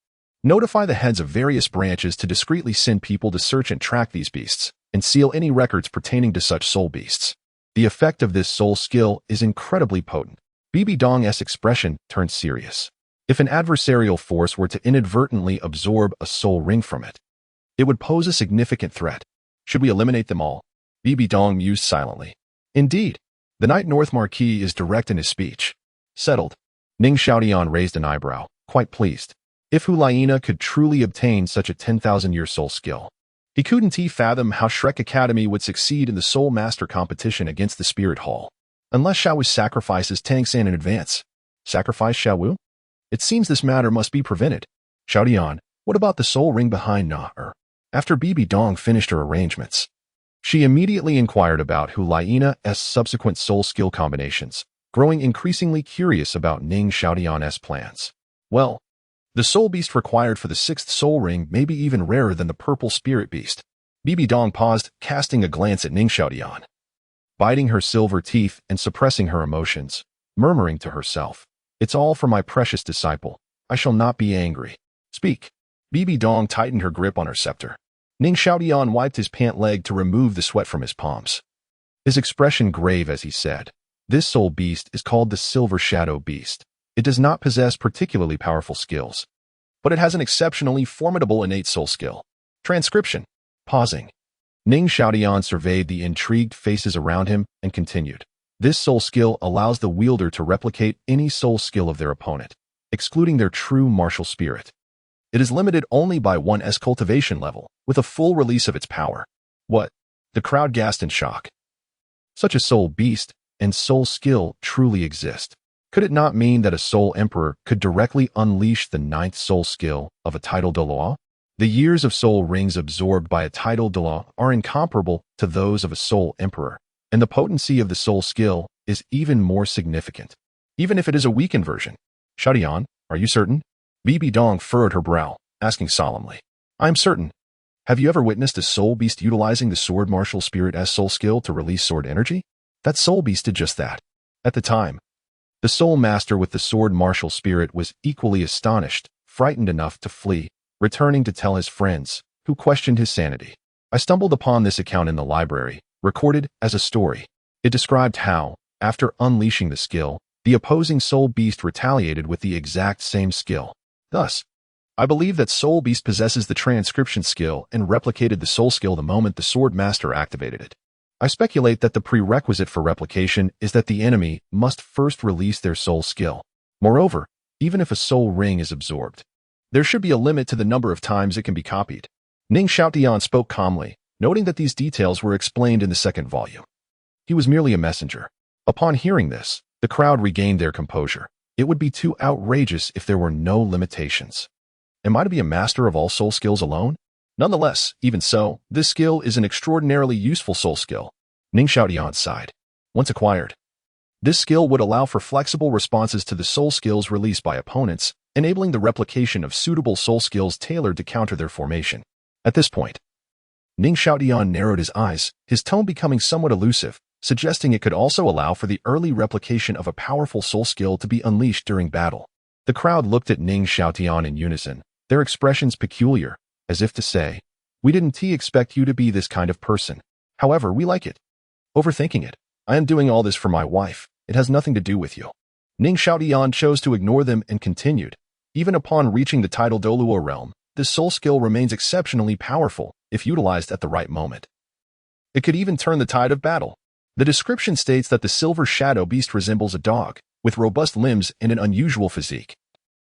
notify the heads of various branches to discreetly send people to search and track these beasts, and seal any records pertaining to such soul beasts. The effect of this soul skill is incredibly potent. BBDong's expression turned serious. If an adversarial force were to inadvertently absorb a soul ring from it, it would pose a significant threat. Should we eliminate them all? BBDong mused silently. Indeed. The Night North Marquis is direct in his speech. Settled. Ning Xiaotian raised an eyebrow, quite pleased. If Liena could truly obtain such a 10,000-year soul skill, he couldn't fathom how Shrek Academy would succeed in the Soul Master competition against the Spirit Hall. Unless Xiaowu sacrifices Tang San in advance. Sacrifice Xiaowu? It seems this matter must be prevented. Xiaotian, what about the soul ring behind Na-er? After BBDong finished her arrangements, she immediately inquired about Liena's subsequent soul skill combinations, growing increasingly curious about Ning Xiaotian's plans. Well, the soul beast required for the sixth soul ring may be even rarer than the purple spirit beast. BBDong paused, casting a glance at Ning Xiaotian, biting her silver teeth and suppressing her emotions, murmuring to herself, "It's all for my precious disciple. I shall not be angry. Speak." BBDong tightened her grip on her scepter. Ning Xiaotian wiped his pant leg to remove the sweat from his palms. His expression grave as he said, "This soul beast is called the Silver Shadow Beast. It does not possess particularly powerful skills, but it has an exceptionally formidable innate soul skill. Transcription." Pausing, Ning Xiaotian surveyed the intrigued faces around him and continued. This soul skill allows the wielder to replicate any soul skill of their opponent, excluding their true martial spirit. It is limited only by one's cultivation level, with a full release of its power. What? The crowd gasped in shock. Such a soul beast and soul skill truly exist. Could it not mean that a soul emperor could directly unleash the ninth soul skill of a title Douluo? The years of soul rings absorbed by a title Douluo are incomparable to those of a soul emperor, and the potency of the soul skill is even more significant, even if it is a weakened version. Xiaotian, are you certain? BBDong furrowed her brow, asking solemnly. I'm certain. Have you ever witnessed a soul beast utilizing the sword martial spirit as soul skill to release sword energy? That soul beast did just that. At the time, the soul master with the sword martial spirit was equally astonished, frightened enough to flee, returning to tell his friends, who questioned his sanity. I stumbled upon this account in the library, recorded as a story. It described how, after unleashing the skill, the opposing soul beast retaliated with the exact same skill. Thus, I believe that Soul Beast possesses the transcription skill and replicated the soul skill the moment the sword master activated it. I speculate that the prerequisite for replication is that the enemy must first release their soul skill. Moreover, even if a soul ring is absorbed. There should be a limit to the number of times it can be copied. Ning Xiaotian spoke calmly, noting that these details were explained in the second volume. He was merely a messenger. Upon hearing this, the crowd regained their composure. It would be too outrageous if there were no limitations. Am I to be a master of all soul skills alone? Nonetheless, even so, this skill is an extraordinarily useful soul skill. Ning Xiaotian sighed. Once acquired, this skill would allow for flexible responses to the soul skills released by opponents, enabling the replication of suitable soul skills tailored to counter their formation. At this point, Ning Xiaotian narrowed his eyes, his tone becoming somewhat elusive, suggesting it could also allow for the early replication of a powerful soul skill to be unleashed during battle. The crowd looked at Ning Xiaotian in unison, their expressions peculiar, as if to say, "We didn't expect you to be this kind of person. However, we like it." Overthinking it. I am doing all this for my wife. It has nothing to do with you. Ning Xiaotian chose to ignore them and continued. Even upon reaching the title Douluo realm, this soul skill remains exceptionally powerful if utilized at the right moment. It could even turn the tide of battle. The description states that the silver shadow beast resembles a dog, with robust limbs and an unusual physique.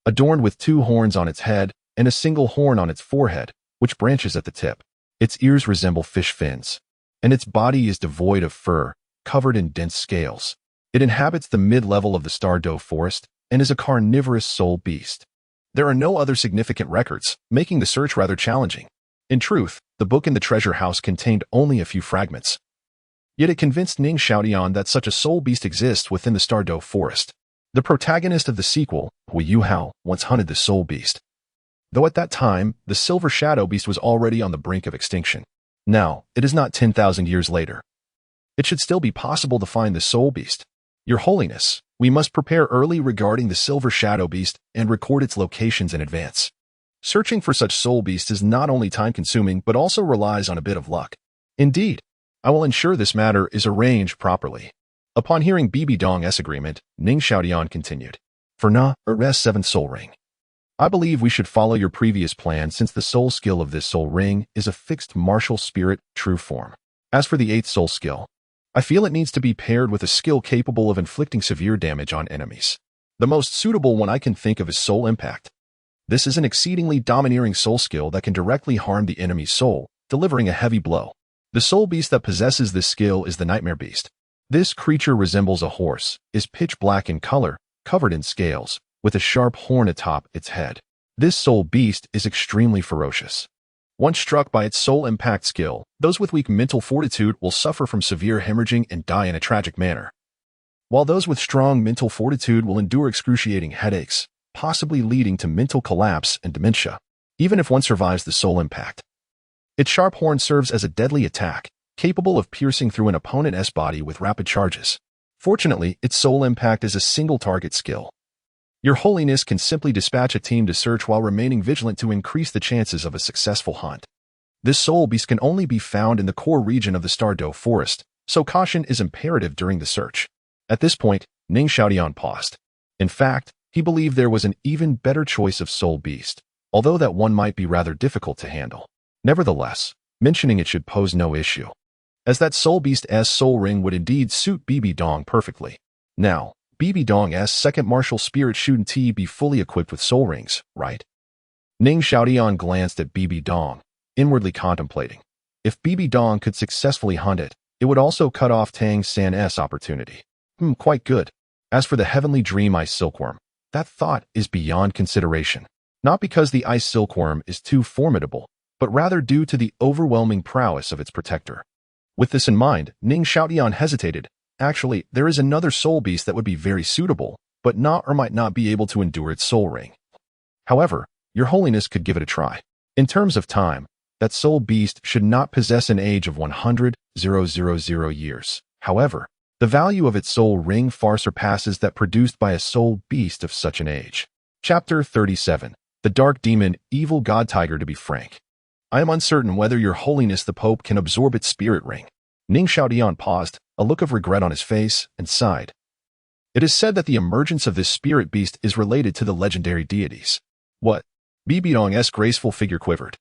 Adorned with 2 horns on its head and a single horn on its forehead, which branches at the tip. Its ears resemble fish fins, and its body is devoid of fur, covered in dense scales. It inhabits the mid-level of the Tiandou forest and is a carnivorous soul beast. There are no other significant records, making the search rather challenging. In truth, the book in the treasure house contained only a few fragments. Yet it convinced Ning Xiaotian that such a soul beast exists within the Tiandou forest. The protagonist of the sequel, Hui Yuhao, once hunted the soul beast. Though at that time, the silver shadow beast was already on the brink of extinction. Now, it is not 10,000 years later. It should still be possible to find the soul beast. Your Holiness, we must prepare early regarding the silver shadow beast and record its locations in advance. Searching for such soul beast is not only time-consuming but also relies on a bit of luck. Indeed, I will ensure this matter is arranged properly. Upon hearing BBDong's agreement, Ning Xiaotian continued. For Na, Res 7th soul ring. I believe we should follow your previous plan since the soul skill of this soul ring is a fixed martial spirit true form. As for the 8th soul skill, I feel it needs to be paired with a skill capable of inflicting severe damage on enemies. The most suitable one I can think of is Soul Impact. This is an exceedingly domineering soul skill that can directly harm the enemy's soul, delivering a heavy blow. The soul beast that possesses this skill is the Nightmare Beast. This creature resembles a horse, is pitch black in color, covered in scales, with a sharp horn atop its head. This soul beast is extremely ferocious. Once struck by its soul impact skill, those with weak mental fortitude will suffer from severe hemorrhaging and die in a tragic manner, while those with strong mental fortitude will endure excruciating headaches, possibly leading to mental collapse and dementia, even if one survives the soul impact. Its sharp horn serves as a deadly attack, capable of piercing through an opponent's body with rapid charges. Fortunately, its soul impact is a single-target skill. Your Holiness can simply dispatch a team to search while remaining vigilant to increase the chances of a successful hunt. This soul beast can only be found in the core region of the Tiandou forest, so caution is imperative during the search. At this point, Ning Xiaotian paused. In fact, he believed there was an even better choice of soul beast, although that one might be rather difficult to handle. Nevertheless, mentioning it should pose no issue, as that soul beast's soul ring would indeed suit Bibi Dong perfectly. Now, Bibi Dong's second martial spirit shouldn't be fully equipped with soul rings, right? Ning Xiaotian glanced at Bibi Dong, inwardly contemplating. If Bibi Dong could successfully hunt it, it would also cut off Tang San's opportunity. Quite good. As for the heavenly dream ice silkworm, that thought is beyond consideration. Not because the ice silkworm is too formidable, but rather due to the overwhelming prowess of its protector. With this in mind, Ning Xiaotian hesitated. Actually, there is another soul beast that would be very suitable, but not or might not be able to endure its soul ring. However, your Holiness could give it a try. In terms of time, that soul beast should not possess an age of 100,000 years. However, the value of its soul ring far surpasses that produced by a soul beast of such an age. Chapter 37. The Dark Demon, Evil God Tiger. To be frank, I am uncertain whether your Holiness the Pope can absorb its spirit ring. Ning Xiaotian paused, a look of regret on his face, and sighed. It is said that the emergence of this spirit beast is related to the legendary deities. What? BBDong's graceful figure quivered,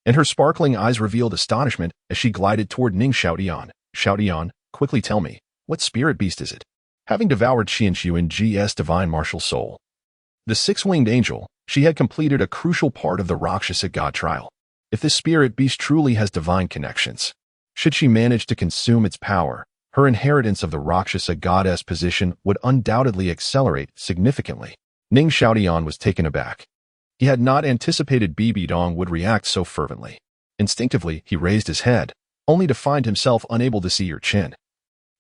and her sparkling eyes revealed astonishment as she glided toward Ning Xiaotian. Xiaotian, quickly tell me, what spirit beast is it? Having devoured Qian Renxue's divine martial soul, The six-winged angel, she had completed a crucial part of the Rakshasa god trial. If this spirit beast truly has divine connections, should she manage to consume its power, her inheritance of the Rakshasa goddess position would undoubtedly accelerate significantly. Ning Xiaotian was taken aback. He had not anticipated Bibi Dong would react so fervently. Instinctively, he raised his head, only to find himself unable to see her chin.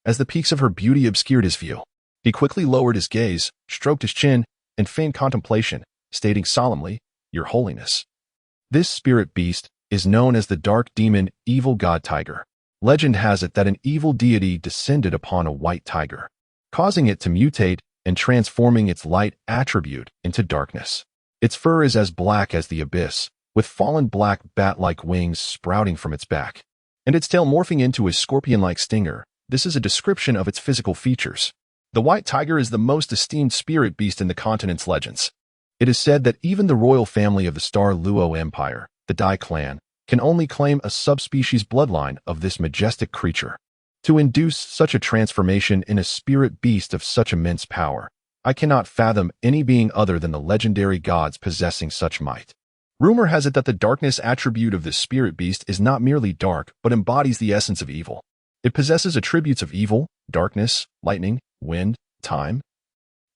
As the peaks of her beauty obscured his view, he quickly lowered his gaze, stroked his chin, in feigned contemplation, stating solemnly, "Your Holiness, this spirit beast is known as the dark demon evil god tiger. Legend has it that an evil deity descended upon a white tiger, causing it to mutate and transforming its light attribute into darkness. Its fur is as black as the abyss, with fallen black bat-like wings sprouting from its back, and its tail morphing into a scorpion-like stinger. This is a description of its physical features. The white tiger is the most esteemed spirit beast in the continent's legends. It is said that even the royal family of the Star Luo Empire, the Dai clan, can only claim a subspecies bloodline of this majestic creature. To induce such a transformation in a spirit beast of such immense power, I cannot fathom any being other than the legendary gods possessing such might. Rumor has it that the darkness attribute of this spirit beast is not merely dark, but embodies the essence of evil. It possesses attributes of evil, darkness, lightning, wind, time,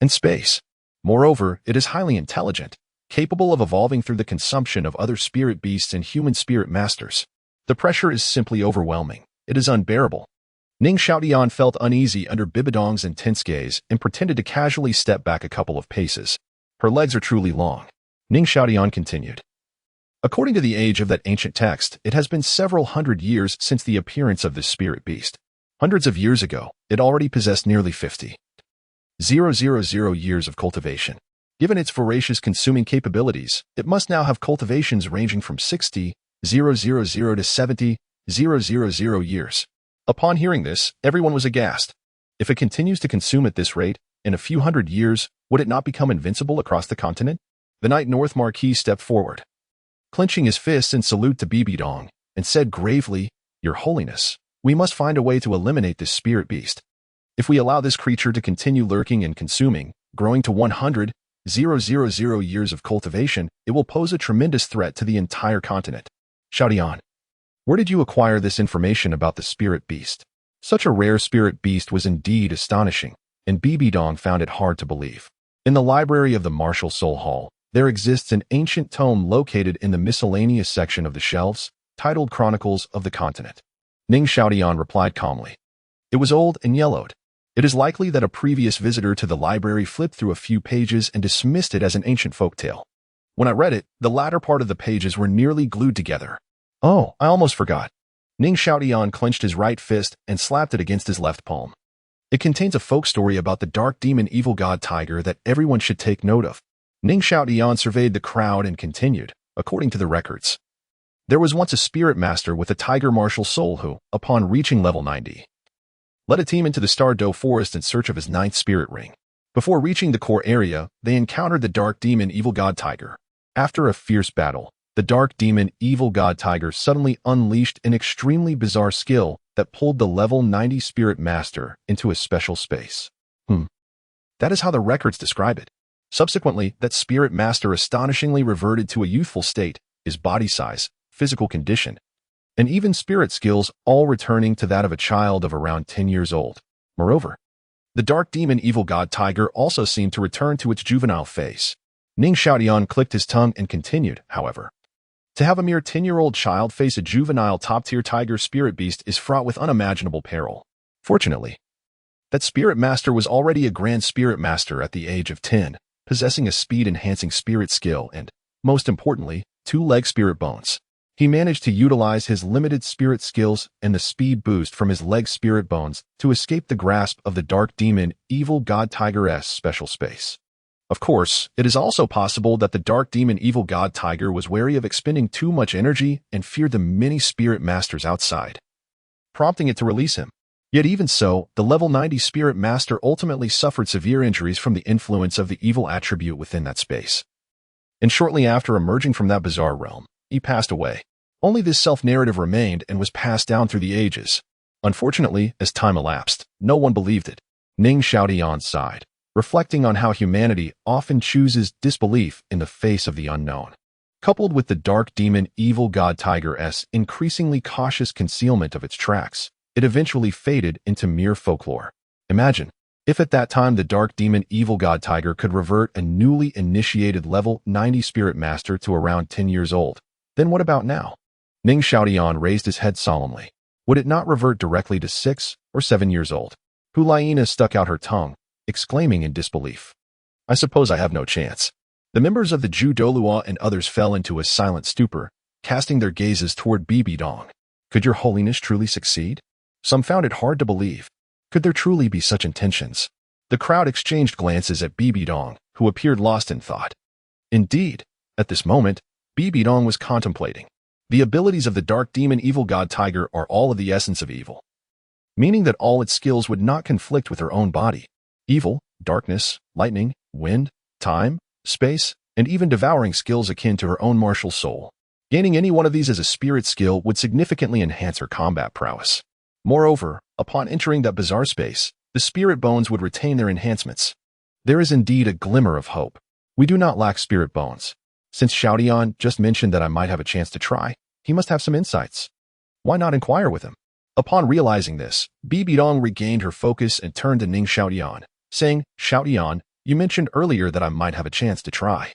and space. Moreover, it is highly intelligent, capable of evolving through the consumption of other spirit beasts and human spirit masters. The pressure is simply overwhelming. It is unbearable. Ning Xiaotian felt uneasy under BBDong's intense gaze and pretended to casually step back a couple of paces. Her legs are truly long. Ning Xiaotian continued. According to the age of that ancient text, it has been several hundred years since the appearance of this spirit beast. Hundreds of years ago, it already possessed nearly 50,000 years of cultivation. Given its voracious consuming capabilities, it must now have cultivations ranging from 60,000 to 70,000 years. Upon hearing this, everyone was aghast. If it continues to consume at this rate, in a few hundred years, would it not become invincible across the continent? The Knight North Marquis stepped forward, clenching his fists in salute to BBDong, and said gravely, "Your Holiness, we must find a way to eliminate this spirit beast. If we allow this creature to continue lurking and consuming, growing to 100,000 years of cultivation, it will pose a tremendous threat to the entire continent." Xiaotian, where did you acquire this information about the spirit beast? Such a rare spirit beast was indeed astonishing, and BBDong found it hard to believe. In the library of the Martial Soul Hall, there exists an ancient tome located in the miscellaneous section of the shelves, titled Chronicles of the Continent. Ning Xiaotian replied calmly. It was old and yellowed. It is likely that a previous visitor to the library flipped through a few pages and dismissed it as an ancient folktale. When I read it, the latter part of the pages were nearly glued together. Oh, I almost forgot. Ning Xiaotian clenched his right fist and slapped it against his left palm. It contains a folk story about the dark demon evil god tiger that everyone should take note of. Ning Xiaotian surveyed the crowd and continued, according to the records. There was once a spirit master with a tiger martial soul who, upon reaching level 90, led a team into the Stardow Forest in search of his ninth spirit ring. Before reaching the core area, they encountered the dark demon evil god tiger. After a fierce battle, the dark demon evil god tiger suddenly unleashed an extremely bizarre skill that pulled the level 90 spirit master into a special space. That is how the records describe it. Subsequently, that spirit master astonishingly reverted to a youthful state, his body size, physical condition, and even spirit skills all returning to that of a child of around 10 years old. Moreover, the dark demon evil god tiger also seemed to return to its juvenile phase. Ning Xiaotian clicked his tongue and continued, however. To have a mere 10-year-old child face a juvenile top-tier tiger spirit beast is fraught with unimaginable peril. Fortunately, that spirit master was already a grand spirit master at the age of 10, possessing a speed-enhancing spirit skill and, most importantly, 2-leg spirit bones. He managed to utilize his limited spirit skills and the speed boost from his leg spirit bones to escape the grasp of the dark demon evil god tiger's special space. Of course, it is also possible that the dark demon evil god tiger was wary of expending too much energy and feared the many spirit masters outside, prompting it to release him. Yet even so, the level 90 spirit master ultimately suffered severe injuries from the influence of the evil attribute within that space. And shortly after emerging from that bizarre realm, he passed away. Only this self-narrative remained and was passed down through the ages. Unfortunately, as time elapsed, no one believed it. Ning Xiaotian sighed. reflecting on how humanity often chooses disbelief in the face of the unknown. Coupled with the dark demon evil god tiger's increasingly cautious concealment of its tracks, it eventually faded into mere folklore. Imagine, if at that time the dark demon evil god tiger could revert a newly initiated level 90 spirit master to around 10 years old, then what about now? Ning Xiaotian raised his head solemnly. Would it not revert directly to 6 or 7 years old? Liena stuck out her tongue, exclaiming in disbelief. I suppose I have no chance. The members of the Douluo and others fell into a silent stupor, casting their gazes toward Bibi Dong. Could your holiness truly succeed? Some found it hard to believe. Could there truly be such intentions? The crowd exchanged glances at Bibi Dong, who appeared lost in thought. Indeed, at this moment, Bibi Dong was contemplating. The abilities of the dark demon evil god tiger are all of the essence of evil, meaning that all its skills would not conflict with her own body. Evil, darkness, lightning, wind, time, space, and even devouring skills akin to her own martial soul. Gaining any one of these as a spirit skill would significantly enhance her combat prowess. Moreover, upon entering that bizarre space, the spirit bones would retain their enhancements. There is indeed a glimmer of hope. We do not lack spirit bones. Since Xiaotian just mentioned that I might have a chance to try, he must have some insights. Why not inquire with him? Upon realizing this, BBDong regained her focus and turned to Ning Xiaotian, saying, Xiaotian, you mentioned earlier that I might have a chance to try.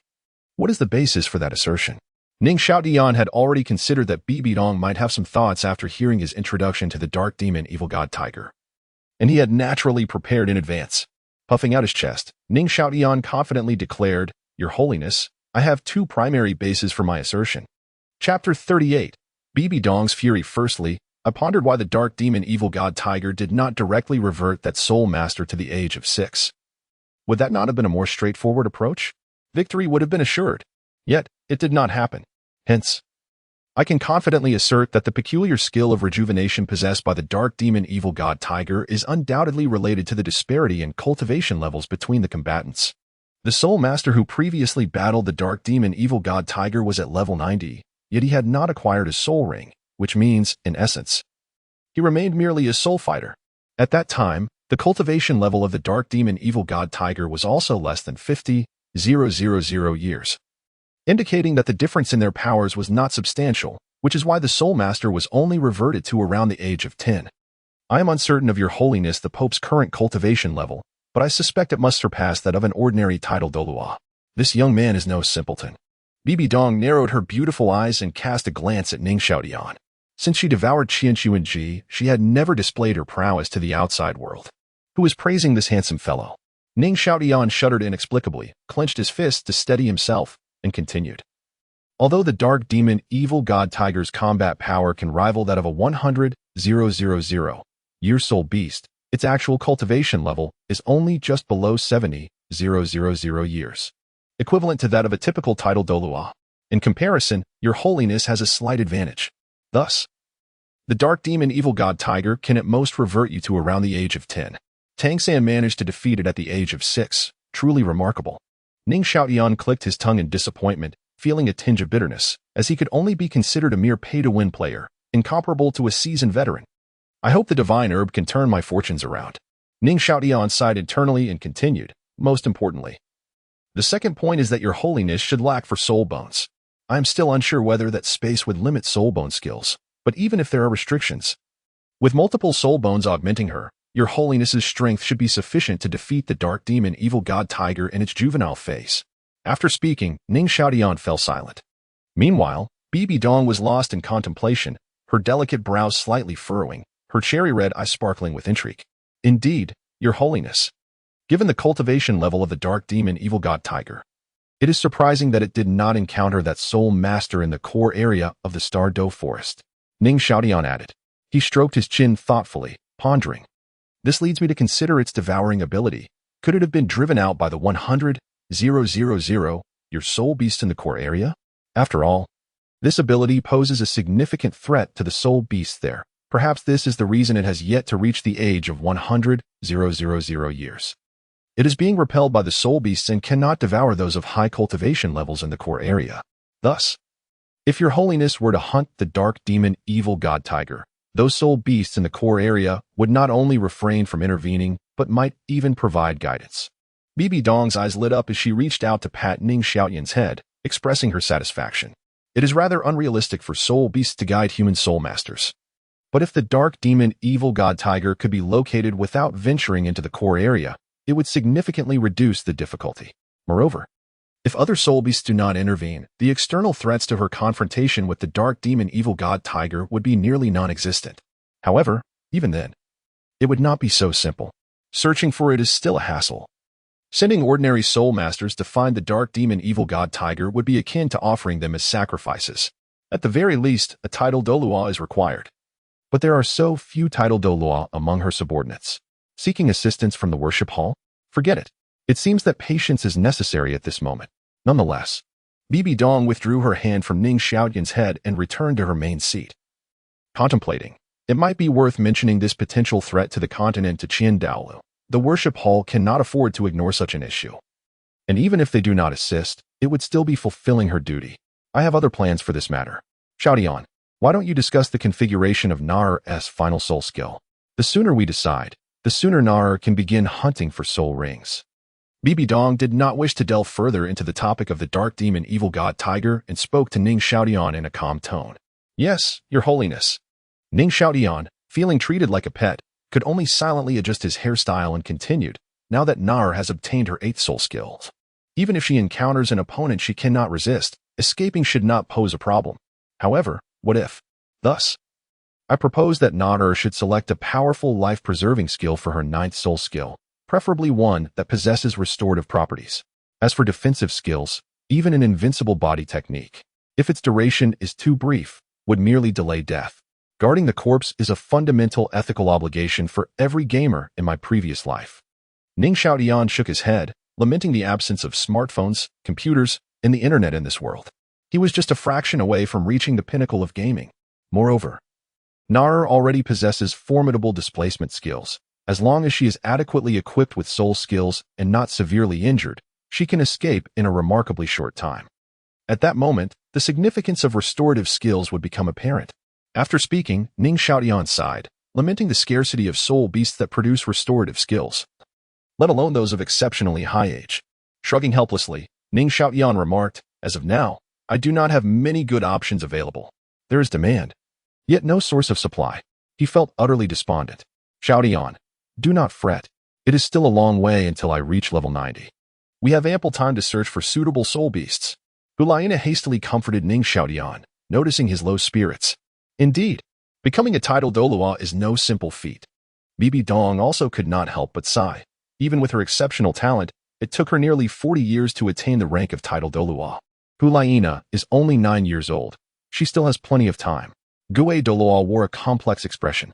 What is the basis for that assertion? Ning Xiaotian had already considered that BBDong might have some thoughts after hearing his introduction to the dark demon evil god tiger, and he had naturally prepared in advance. Puffing out his chest, Ning Xiaotian confidently declared, Your Holiness, I have two primary bases for my assertion. Chapter 38. BBDong's Fury. Firstly, I pondered why the dark demon evil god tiger did not directly revert that soul master to the age of 6. Would that not have been a more straightforward approach? Victory would have been assured. Yet, it did not happen. Hence, I can confidently assert that the peculiar skill of rejuvenation possessed by the dark demon evil god tiger is undoubtedly related to the disparity in cultivation levels between the combatants. The soul master who previously battled the dark demon evil god tiger was at level 90, yet he had not acquired a soul ring, which means, in essence, he remained merely a soul fighter. At that time, the cultivation level of the dark demon evil god tiger was also less than 50,000 years, indicating that the difference in their powers was not substantial, which is why the soul master was only reverted to around the age of 10. I am uncertain of your holiness the Pope's current cultivation level, but I suspect it must surpass that of an ordinary title Douluo. This young man is no simpleton. Bibi Dong narrowed her beautiful eyes and cast a glance at Ning Xiaotian. Since she devoured Qian Renxue, she had never displayed her prowess to the outside world. Who was praising this handsome fellow? Ning Xiaotian shuddered inexplicably, clenched his fist to steady himself, and continued. Although the dark demon evil god tiger's combat power can rival that of a 100,000-year soul beast, its actual cultivation level is only just below 70,000 years, equivalent to that of a typical title Douluo. In comparison, your holiness has a slight advantage. Thus, the dark demon evil god tiger can at most revert you to around the age of 10. Tang San managed to defeat it at the age of 6, truly remarkable. Ning Xiaotian clicked his tongue in disappointment, feeling a tinge of bitterness, as he could only be considered a mere pay-to-win player, incomparable to a seasoned veteran. I hope the divine herb can turn my fortunes around. Ning Xiaotian sighed internally and continued, most importantly. The second point is that your holiness should lack for soul bones. I am still unsure whether that space would limit soul bone skills, but even if there are restrictions, with multiple soul bones augmenting her, your holiness's strength should be sufficient to defeat the dark demon evil god tiger in its juvenile phase. After speaking, Ning Xiaotian fell silent. Meanwhile, Bibi Dong was lost in contemplation, her delicate brows slightly furrowing, her cherry-red eyes sparkling with intrigue. Indeed, your holiness, given the cultivation level of the dark demon evil god tiger, it is surprising that it did not encounter that soul master in the core area of the Stardow Forest. Ning Xiaotian added. He stroked his chin thoughtfully, pondering. This leads me to consider its devouring ability. Could it have been driven out by the 100,000 your soul beast in the core area? After all, this ability poses a significant threat to the soul beast there. Perhaps this is the reason it has yet to reach the age of 100,000 years. It is being repelled by the soul beasts and cannot devour those of high cultivation levels in the core area. Thus, if your holiness were to hunt the dark demon evil god tiger, those soul beasts in the core area would not only refrain from intervening, but might even provide guidance. Bibi Dong's eyes lit up as she reached out to pat Ning Xiaotian's head, expressing her satisfaction. It is rather unrealistic for soul beasts to guide human soul masters. But if the dark demon evil god tiger could be located without venturing into the core area, it would significantly reduce the difficulty. Moreover, if other soul beasts do not intervene, the external threats to her confrontation with the dark demon evil god tiger would be nearly non-existent. However, even then, it would not be so simple. Searching for it is still a hassle. Sending ordinary soul masters to find the dark demon evil god tiger would be akin to offering them as sacrifices. At the very least, a title Douluo is required. But there are so few title Douluo among her subordinates. Seeking assistance from the worship hall? Forget it. It seems that patience is necessary at this moment. Nonetheless, Bibi Dong withdrew her hand from Ning Xiaotian's head and returned to her main seat. Contemplating, it might be worth mentioning this potential threat to the continent to Qian. The worship hall cannot afford to ignore such an issue. And even if they do not assist, it would still be fulfilling her duty. I have other plans for this matter. Xiaotian, why don't you discuss the configuration of Naer's final soul skill? The sooner we decide, the sooner Naer can begin hunting for soul rings. Bibi Dong did not wish to delve further into the topic of the dark demon evil god tiger and spoke to Ning Xiaotian in a calm tone. Yes, your holiness. Ning Xiaotian, feeling treated like a pet, could only silently adjust his hairstyle and continued, now that Naer has obtained her 8th soul skill. Even if she encounters an opponent she cannot resist, escaping should not pose a problem. However, what if? Thus, I propose that Naer should select a powerful life-preserving skill for her 9th soul skill, preferably one that possesses restorative properties. As for defensive skills, even an invincible body technique, if its duration is too brief, would merely delay death. Guarding the corpse is a fundamental ethical obligation for every gamer in my previous life. Ning Xiaotian shook his head, lamenting the absence of smartphones, computers, and the internet in this world. He was just a fraction away from reaching the pinnacle of gaming. Moreover, Naer already possesses formidable displacement skills. As long as she is adequately equipped with soul skills and not severely injured, she can escape in a remarkably short time. At that moment, the significance of restorative skills would become apparent. After speaking, Ning Xiaotian sighed, lamenting the scarcity of soul beasts that produce restorative skills, let alone those of exceptionally high age. Shrugging helplessly, Ning Xiaotian remarked, as of now, I do not have many good options available. There is demand, yet no source of supply. He felt utterly despondent. Xiaotian, do not fret. It is still a long way until I reach level 90. We have ample time to search for suitable soul beasts. Liena hastily comforted Ning Xiaotian, noticing his low spirits. Indeed, becoming a title Douluo is no simple feat. Bibi Dong also could not help but sigh. Even with her exceptional talent, it took her nearly 40 years to attain the rank of title Douluo. Liena is only 9 years old. She still has plenty of time. Douluo wore a complex expression.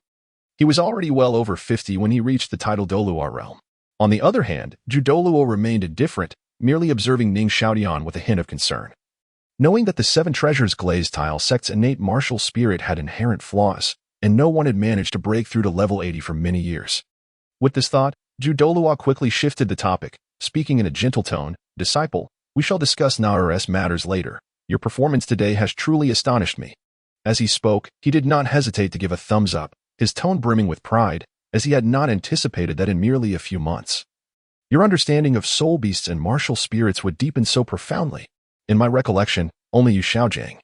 He was already well over 50 when he reached the title Douluo realm. On the other hand, Douluo remained indifferent, merely observing Ning Xiaotian with a hint of concern. Knowing that the Seven Treasures Glazed Tile sect's innate martial spirit had inherent flaws, and no one had managed to break through to level 80 for many years. With this thought, Douluo quickly shifted the topic, speaking in a gentle tone, Disciple, we shall discuss Naer's matters later. Your performance today has truly astonished me. As he spoke, he did not hesitate to give a thumbs up, his tone brimming with pride, as he had not anticipated that in merely a few months. Your understanding of soul beasts and martial spirits would deepen so profoundly. In my recollection, only Yu Xiaojang,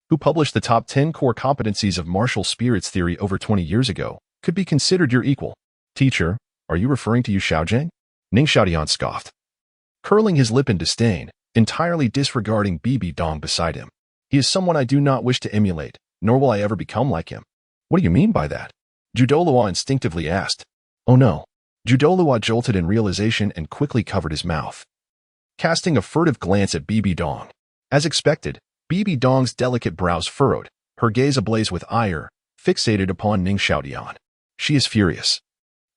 who published the top 10 core competencies of martial spirits theory over 20 years ago, could be considered your equal. Teacher, are you referring to Yu Xiaojang? Ning Xiaotian scoffed, curling his lip in disdain, entirely disregarding Bibi Dong beside him. He is someone I do not wish to emulate, nor will I ever become like him. What do you mean by that? Douluo instinctively asked. Oh no. Douluo jolted in realization and quickly covered his mouth, casting a furtive glance at Bibi Dong. As expected, Bibi Dong's delicate brows furrowed, her gaze ablaze with ire, fixated upon Ning Xiaotian. She is furious.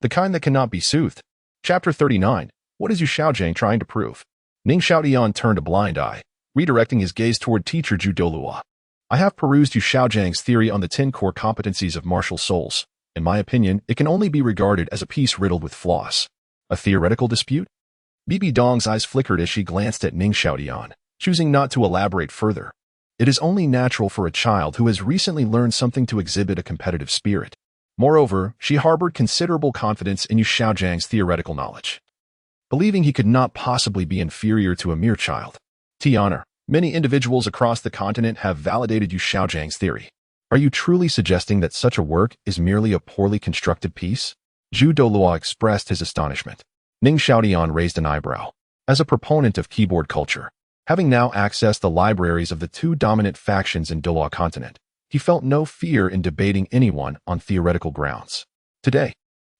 The kind that cannot be soothed. Chapter 39. What is Yu Xiaojang trying to prove? Ning Xiaotian turned a blind eye, redirecting his gaze toward teacher Douluo. I have perused Yu Xiaojang's theory on the 10 core competencies of martial souls. In my opinion, it can only be regarded as a piece riddled with flaws. A theoretical dispute? Bibi Dong's eyes flickered as she glanced at Ning Xiaotian, choosing not to elaborate further. It is only natural for a child who has recently learned something to exhibit a competitive spirit. Moreover, she harbored considerable confidence in Yu Xiaojang's theoretical knowledge. believing he could not possibly be inferior to a mere child. Tiana, many individuals across the continent have validated Yu Xiaojiang's theory. Are you truly suggesting that such a work is merely a poorly constructed piece? Zhu Douluo expressed his astonishment. Ning Xiaotian raised an eyebrow. As a proponent of keyboard culture, having now accessed the libraries of the two dominant factions in Douluo Continent, he felt no fear in debating anyone on theoretical grounds. Today,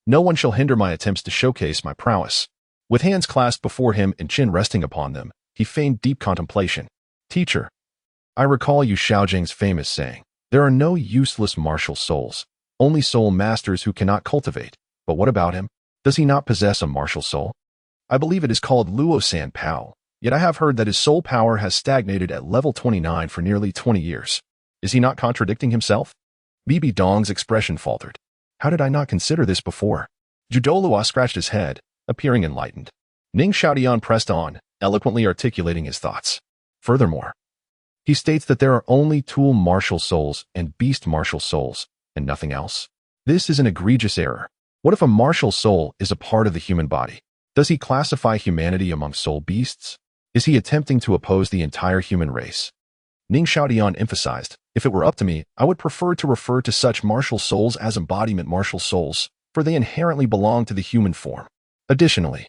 no one shall hinder my attempts to showcase my prowess. With hands clasped before him and chin resting upon them, he feigned deep contemplation. Teacher, I recall Yu Xiaojiang's famous saying, there are no useless martial souls, only soul masters who cannot cultivate. But what about him? Does he not possess a martial soul? I believe it is called Luo San Pao, yet I have heard that his soul power has stagnated at level 29 for nearly 20 years. Is he not contradicting himself? Bibi Dong's expression faltered. How did I not consider this before? Douluo scratched his head, appearing enlightened. Ning Xiaotian pressed on, eloquently articulating his thoughts. Furthermore, he states that there are only tool martial souls and beast martial souls, and nothing else. This is an egregious error. What if a martial soul is a part of the human body? Does he classify humanity among soul beasts? Is he attempting to oppose the entire human race? Ning Xiaotian emphasized, if it were up to me, I would prefer to refer to such martial souls as embodiment martial souls, for they inherently belong to the human form. Additionally,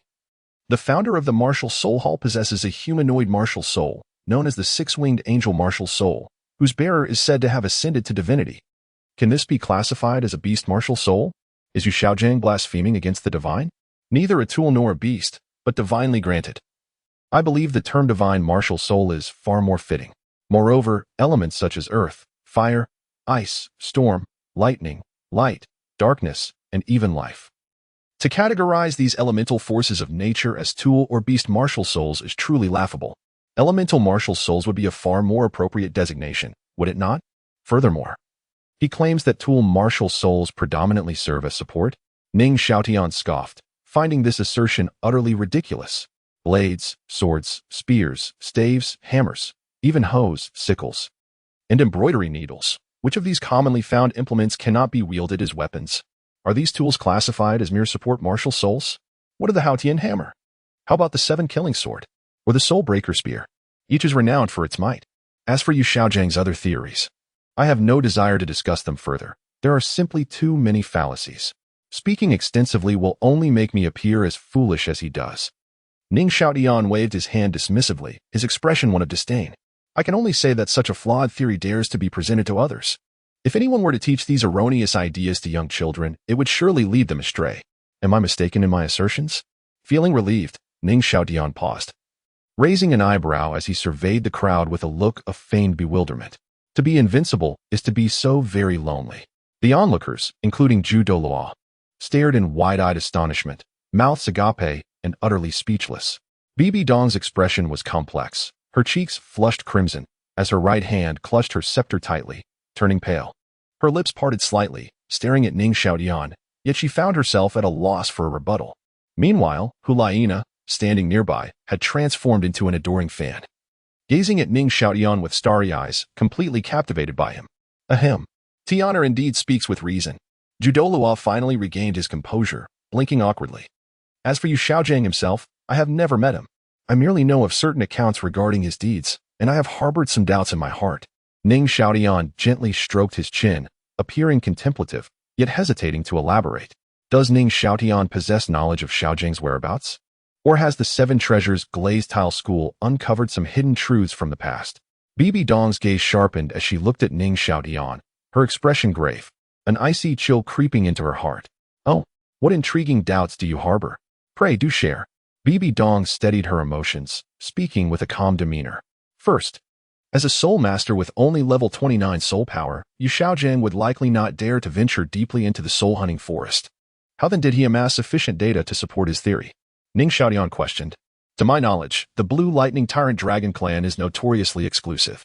the founder of the martial soul hall possesses a humanoid martial soul, known as the six-winged angel martial soul, whose bearer is said to have ascended to divinity. Can this be classified as a beast martial soul? Is Yu Xiaojiang blaspheming against the divine? Neither a tool nor a beast, but divinely granted. I believe the term divine martial soul is far more fitting. Moreover, elements such as earth, fire, ice, storm, lightning, light, darkness, and even life. To categorize these elemental forces of nature as tool or beast martial souls is truly laughable. Elemental martial souls would be a far more appropriate designation, would it not? Furthermore, he claims that tool martial souls predominantly serve as support. Ning Xiaotian scoffed, finding this assertion utterly ridiculous. Blades, swords, spears, staves, hammers, even hoes, sickles, and embroidery needles. Which of these commonly found implements cannot be wielded as weapons? Are these tools classified as mere support martial souls? What of the Haotian hammer? How about the seven killing sword? Or the soul breaker spear? Each is renowned for its might. As for Yu Xiaojiang's other theories, I have no desire to discuss them further. There are simply too many fallacies. Speaking extensively will only make me appear as foolish as he does. Ning Xiaotian waved his hand dismissively, his expression one of disdain. I can only say that such a flawed theory dares to be presented to others. If anyone were to teach these erroneous ideas to young children, it would surely lead them astray. Am I mistaken in my assertions? Feeling relieved, Ning Xiaotian paused, raising an eyebrow as he surveyed the crowd with a look of feigned bewilderment. To be invincible is to be so very lonely. The onlookers, including Zhu Douluo, stared in wide-eyed astonishment, mouths agape and utterly speechless. BBDong's expression was complex. Her cheeks flushed crimson as her right hand clutched her scepter tightly, turning pale. Her lips parted slightly, staring at Ning Xiaotian, yet she found herself at a loss for a rebuttal. Meanwhile, Liena, standing nearby, had transformed into an adoring fan, gazing at Ning Xiaotian with starry eyes, completely captivated by him. Ahem. Tiana indeed speaks with reason. Zhu Douluo finally regained his composure, blinking awkwardly. As for Yu Xiaojiang himself, I have never met him. I merely know of certain accounts regarding his deeds, and I have harbored some doubts in my heart. Ning Xiaotian gently stroked his chin, appearing contemplative, yet hesitating to elaborate. Does Ning Xiaotian possess knowledge of Xiaojiang's whereabouts? Or has the Seven Treasures Glazed Tile school uncovered some hidden truths from the past? Bibi Dong's gaze sharpened as she looked at Ning Xiaotian, her expression grave, an icy chill creeping into her heart. Oh, what intriguing doubts do you harbor? Pray do share. Bibi Dong steadied her emotions, speaking with a calm demeanor. First, as a soul master with only level 29 soul power, Yu Xiaojiang would likely not dare to venture deeply into the soul-hunting forest. How then did he amass sufficient data to support his theory? Ning Xiaotian questioned. To my knowledge, the Blue Lightning Tyrant Dragon clan is notoriously exclusive.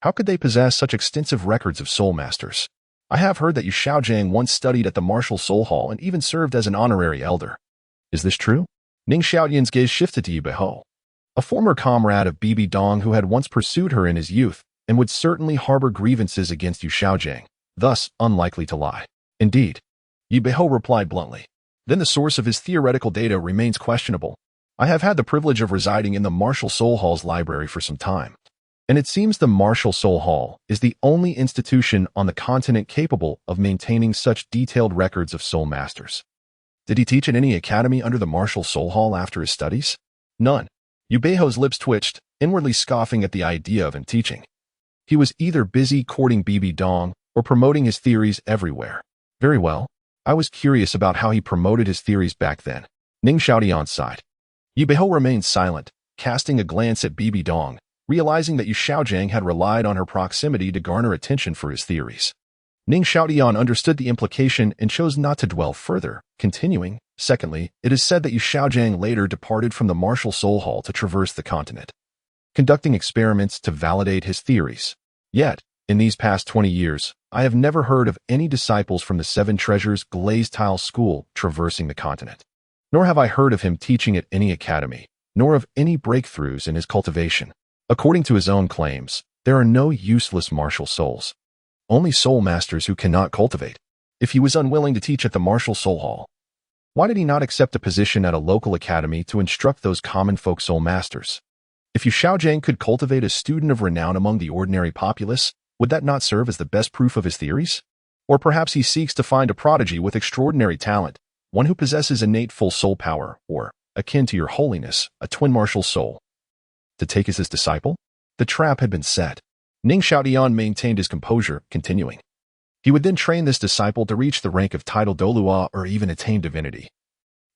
How could they possess such extensive records of soul masters? I have heard that Yu Xiaojiang once studied at the Martial Soul Hall and even served as an honorary elder. Is this true? Ning Xiaotian's gaze shifted to Yu Beho, a former comrade of Bibi Dong who had once pursued her in his youth and would certainly harbor grievances against Yu Xiaojiang, thus unlikely to lie. Indeed, Yu Beho replied bluntly. Then the source of his theoretical data remains questionable. I have had the privilege of residing in the Martial Soul Hall's library for some time, and it seems the Martial Soul Hall is the only institution on the continent capable of maintaining such detailed records of soul masters. Did he teach at any academy under the Martial Soul Hall after his studies? None. Yubeho's lips twitched, inwardly scoffing at the idea of him teaching. He was either busy courting Bibi Dong or promoting his theories everywhere. Very well. I was curious about how he promoted his theories back then. Ning Xiaotian sighed. Yubeho remained silent, casting a glance at Bibi Dong, realizing that Yu Xiaojiang had relied on her proximity to garner attention for his theories. Ning Xiaotian understood the implication and chose not to dwell further, continuing, secondly, it is said that Yu Xiaojiang later departed from the Martial Soul Hall to traverse the continent, conducting experiments to validate his theories. Yet, in these past 20 years, I have never heard of any disciples from the Seven Treasures Glazed Tile school traversing the continent. Nor have I heard of him teaching at any academy, nor of any breakthroughs in his cultivation. According to his own claims, there are no useless martial souls. Only soul masters who cannot cultivate. If he was unwilling to teach at the Martial Soul Hall, why did he not accept a position at a local academy to instruct those common folk soul masters? If Yu Xiaojiang could cultivate a student of renown among the ordinary populace, would that not serve as the best proof of his theories? Or perhaps he seeks to find a prodigy with extraordinary talent, one who possesses innate full soul power, or, akin to your holiness, a twin martial soul, to take as his disciple? The trap had been set. Ning Xiaotian maintained his composure, continuing. He would then train this disciple to reach the rank of title Douluo or even attain divinity,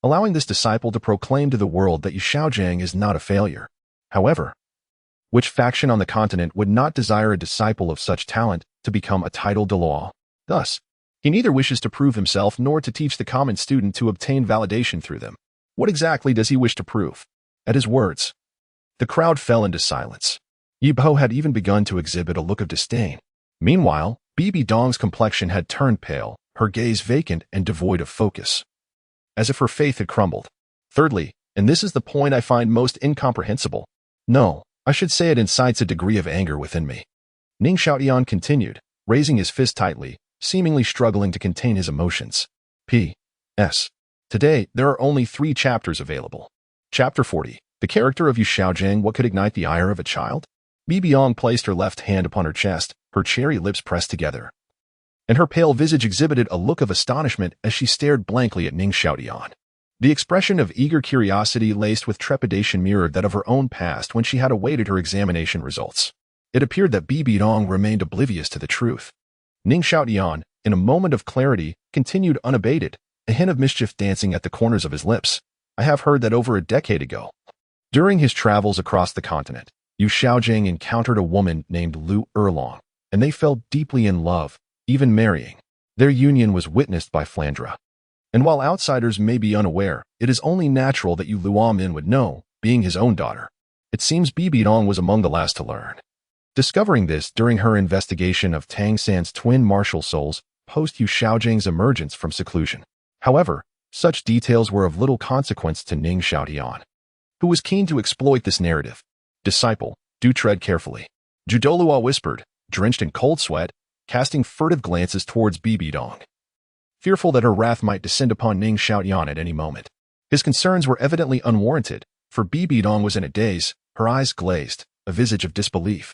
allowing this disciple to proclaim to the world that Yu Xiaojiang is not a failure. However, which faction on the continent would not desire a disciple of such talent to become a title Douluo? Thus, he neither wishes to prove himself nor to teach the common student to obtain validation through them. What exactly does he wish to prove? At his words, the crowd fell into silence. Yubeho had even begun to exhibit a look of disdain. Meanwhile, Bibi Dong's complexion had turned pale, her gaze vacant and devoid of focus, as if her faith had crumbled. Thirdly, and this is the point I find most incomprehensible. No, I should say it incites a degree of anger within me. Ning Xiaotian continued, raising his fist tightly, seemingly struggling to contain his emotions. P.S. Today, there are only 3 chapters available. Chapter 40. The character of Yu Xiaojiang, what could ignite the ire of a child? BBDong placed her left hand upon her chest, her cherry lips pressed together, and her pale visage exhibited a look of astonishment as she stared blankly at Ning Xiaotian. The expression of eager curiosity laced with trepidation mirrored that of her own past when she had awaited her examination results. It appeared that Bibi Dong remained oblivious to the truth. Ning Xiaotian, in a moment of clarity, continued unabated, a hint of mischief dancing at the corners of his lips. I have heard that over a decade ago, during his travels across the continent, Yu Xiaojiang encountered a woman named Lu Erlong, and they fell deeply in love, even marrying. Their union was witnessed by Flandra. And while outsiders may be unaware, it is only natural that Yu Luomin would know, being his own daughter. It seems Bibi Dong was among the last to learn. Discovering this during her investigation of Tang San's twin martial souls post Yu Xiaojiang's emergence from seclusion. However, such details were of little consequence to Ning Xiaotian, who was keen to exploit this narrative. Disciple, do tread carefully. Douluo whispered, drenched in cold sweat, casting furtive glances towards Bibi Dong, fearful that her wrath might descend upon Ning Xiaotian at any moment. His concerns were evidently unwarranted, for Bibi Dong was in a daze, her eyes glazed, a visage of disbelief,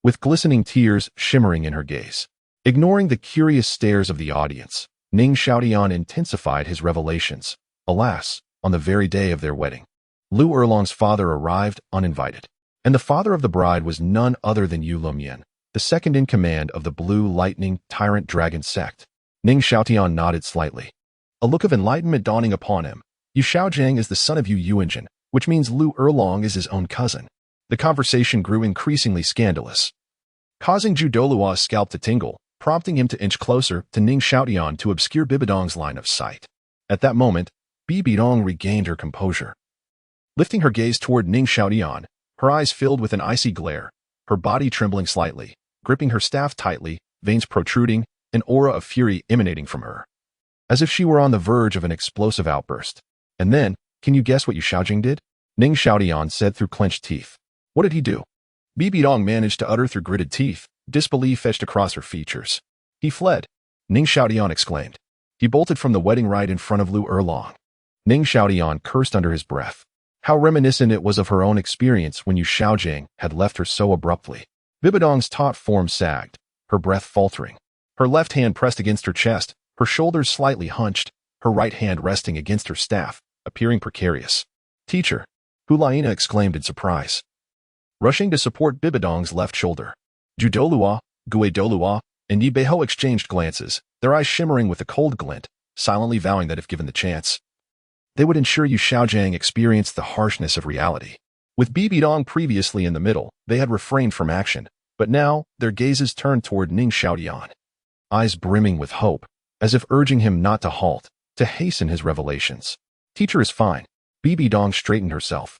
with glistening tears shimmering in her gaze. Ignoring the curious stares of the audience, Ning Xiaotian intensified his revelations. Alas, on the very day of their wedding, Lu Erlong's father arrived uninvited, and the father of the bride was none other than Yu Luomin, the second in command of the Blue Lightning Tyrant Dragon sect. Ning Xiaotian nodded slightly, a look of enlightenment dawning upon him. Yu Xiaojiang is the son of Yu Yuanjin, which means Lu Erlong is his own cousin. The conversation grew increasingly scandalous, causing Douluo's scalp to tingle, prompting him to inch closer to Ning Xiaotian to obscure BBDong's line of sight. At that moment, BBDong regained her composure. Lifting her gaze toward Ning Xiaotian, her eyes filled with an icy glare, her body trembling slightly, gripping her staff tightly, veins protruding, an aura of fury emanating from her, as if she were on the verge of an explosive outburst. And then, can you guess what Yu Xiaojiang did? Ning Xiaotian said through clenched teeth. What did he do? BBDong managed to utter through gritted teeth, disbelief etched across her features. He fled. Ning Xiaotian exclaimed. He bolted from the wedding right in front of Lu Erlong. Ning Xiaotian cursed under his breath. How reminiscent it was of her own experience when Yu Xiaojiang had left her so abruptly. BBDong's taut form sagged, her breath faltering. Her left hand pressed against her chest, her shoulders slightly hunched, her right hand resting against her staff, appearing precarious. "Teacher," Liena exclaimed in surprise, rushing to support BBDong's left shoulder. Douluo, Douluo, and Yi Beiho exchanged glances, their eyes shimmering with a cold glint, silently vowing that if given the chance, they would ensure Yu Xiaojiang experienced the harshness of reality. With BBDong previously in the middle, they had refrained from action, but now their gazes turned toward Ning Xiaotian, eyes brimming with hope, as if urging him not to halt, to hasten his revelations. "Teacher is fine." BBDong straightened herself,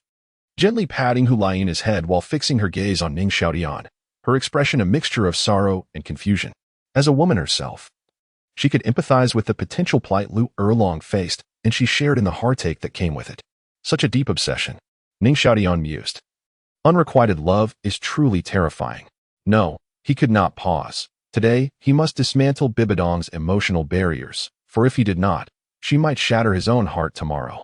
gently patting Liena's head while fixing her gaze on Ning Xiaotian, her expression a mixture of sorrow and confusion. As a woman herself, she could empathize with the potential plight Lu Erlong faced, and she shared in the heartache that came with it. Such a deep obsession. Ning Xiaotian mused. Unrequited love is truly terrifying. No, he could not pause. Today, he must dismantle BBDong's emotional barriers, for if he did not, she might shatter his own heart tomorrow.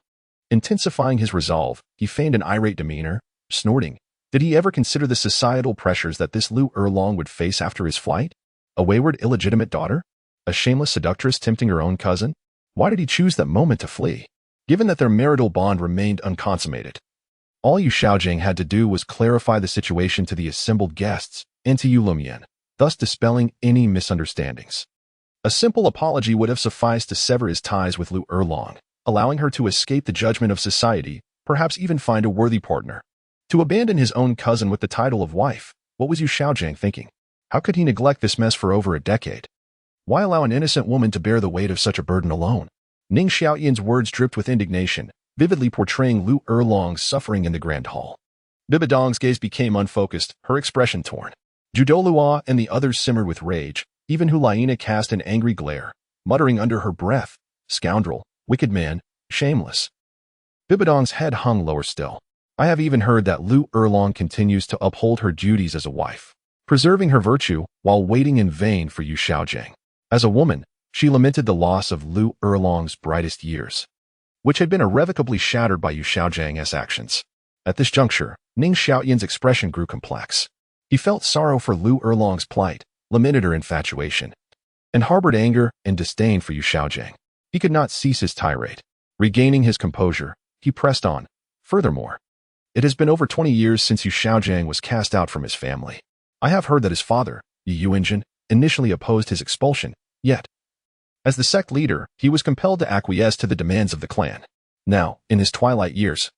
Intensifying his resolve, he feigned an irate demeanor, snorting. Did he ever consider the societal pressures that this Lu Erlong would face after his flight? A wayward, illegitimate daughter? A shameless seductress tempting her own cousin? Why did he choose that moment to flee? Given that their marital bond remained unconsummated, all Yu Xiaojiang had to do was clarify the situation to the assembled guests and to Yu Lumian, thus dispelling any misunderstandings. A simple apology would have sufficed to sever his ties with Lu Erlong, allowing her to escape the judgment of society, perhaps even find a worthy partner. To abandon his own cousin with the title of wife, what was Yu Xiaojiang thinking? How could he neglect this mess for over a decade? Why allow an innocent woman to bear the weight of such a burden alone? Ning Xiaotian's words dripped with indignation, vividly portraying Lu Erlong's suffering in the grand hall. BBDong's gaze became unfocused, her expression torn. Douluo and the others simmered with rage, even Liena cast an angry glare, muttering under her breath, "Scoundrel, wicked man, shameless." BBDong's head hung lower still. "I have even heard that Lu Erlong continues to uphold her duties as a wife, preserving her virtue while waiting in vain for Yu Xiaojiang. As a woman, she lamented the loss of Lu Erlong's brightest years, which had been irrevocably shattered by Yu Xiaojiang's actions." At this juncture, Ning Xiaotian's expression grew complex. He felt sorrow for Lu Erlong's plight, lamented her infatuation, and harbored anger and disdain for Yu Xiaojiang. He could not cease his tirade. Regaining his composure, he pressed on. "Furthermore, it has been over 20 years since Yu Xiaojiang was cast out from his family. I have heard that his father, Yu Yuanjin, initially opposed his expulsion, yet, as the sect leader, he was compelled to acquiesce to the demands of the clan. Now, in his twilight years,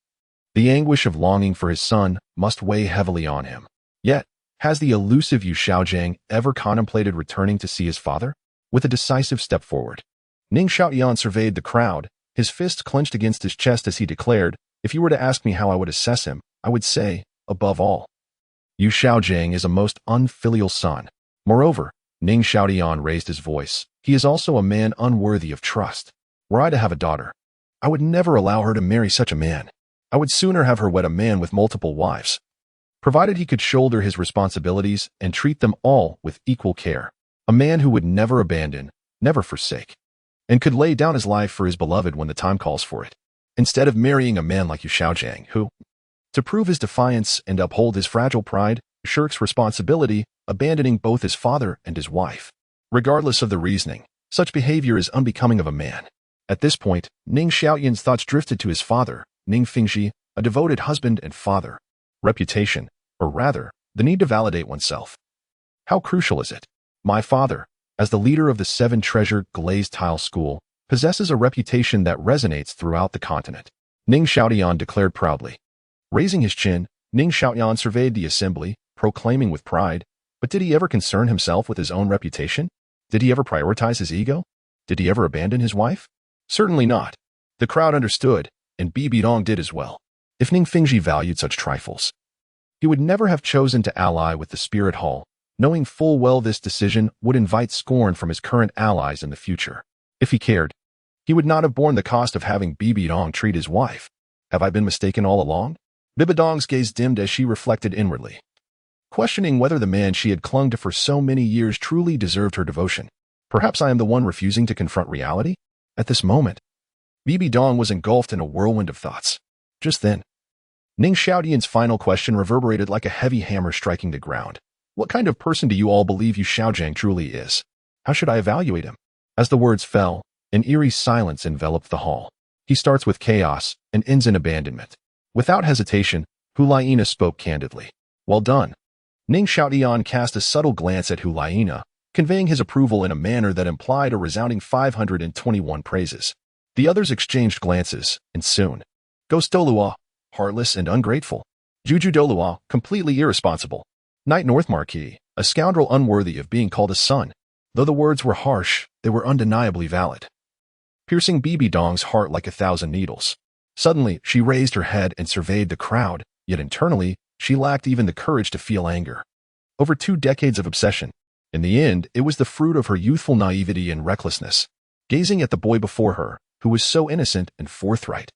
the anguish of longing for his son must weigh heavily on him. Yet, has the elusive Yu Xiaojiang ever contemplated returning to see his father?" With a decisive step forward, Ning Xiaotian surveyed the crowd, his fists clenched against his chest as he declared, "If you were to ask me how I would assess him, I would say, above all, Yu Xiaojiang is a most unfilial son. Moreover," Ning Xiaotian raised his voice, "he is also a man unworthy of trust. Were I to have a daughter, I would never allow her to marry such a man. I would sooner have her wed a man with multiple wives, provided he could shoulder his responsibilities and treat them all with equal care. A man who would never abandon, never forsake, and could lay down his life for his beloved when the time calls for it, instead of marrying a man like Yu Xiaojiang who, to prove his defiance and uphold his fragile pride, shirks responsibility, abandoning both his father and his wife. Regardless of the reasoning, such behavior is unbecoming of a man." At this point, Ning Xiaotian's thoughts drifted to his father, Ning Fengzhi, a devoted husband and father. Reputation, or rather, the need to validate oneself. How crucial is it? My father, as the leader of the Seven Treasure Glazed Tile School, possesses a reputation that resonates throughout the continent, Ning Xiaotian declared proudly. Raising his chin, Ning Xiaotian surveyed the assembly, proclaiming with pride, but did he ever concern himself with his own reputation? Did he ever prioritize his ego? Did he ever abandon his wife? Certainly not. The crowd understood, and BBDong did as well. If Ning Fengzhi valued such trifles, he would never have chosen to ally with the Spirit Hall, knowing full well this decision would invite scorn from his current allies in the future. If he cared, he would not have borne the cost of having BBDong treat his wife. Have I been mistaken all along? BBDong's gaze dimmed as she reflected inwardly, questioning whether the man she had clung to for so many years truly deserved her devotion. Perhaps I am the one refusing to confront reality? At this moment, BBDong was engulfed in a whirlwind of thoughts. Just then, Ning Xiaotian's final question reverberated like a heavy hammer striking the ground. What kind of person do you all believe Yu Xiaojiang truly is? How should I evaluate him? As the words fell, an eerie silence enveloped the hall. He starts with chaos and ends in abandonment. Without hesitation, Liena spoke candidly. Well done. Ning Xiaotian cast a subtle glance at Liena, conveying his approval in a manner that implied a resounding 521 praises. The others exchanged glances, and soon. Ghost Douluo, heartless and ungrateful. Juju Douluo, completely irresponsible. Knight North Marquis, a scoundrel unworthy of being called a son. Though the words were harsh, they were undeniably valid, piercing Bibi Dong's heart like 1,000 needles. Suddenly, she raised her head and surveyed the crowd, yet internally, she lacked even the courage to feel anger. Over 2 decades of obsession. In the end, it was the fruit of her youthful naivety and recklessness. Gazing at the boy before her, who was so innocent and forthright,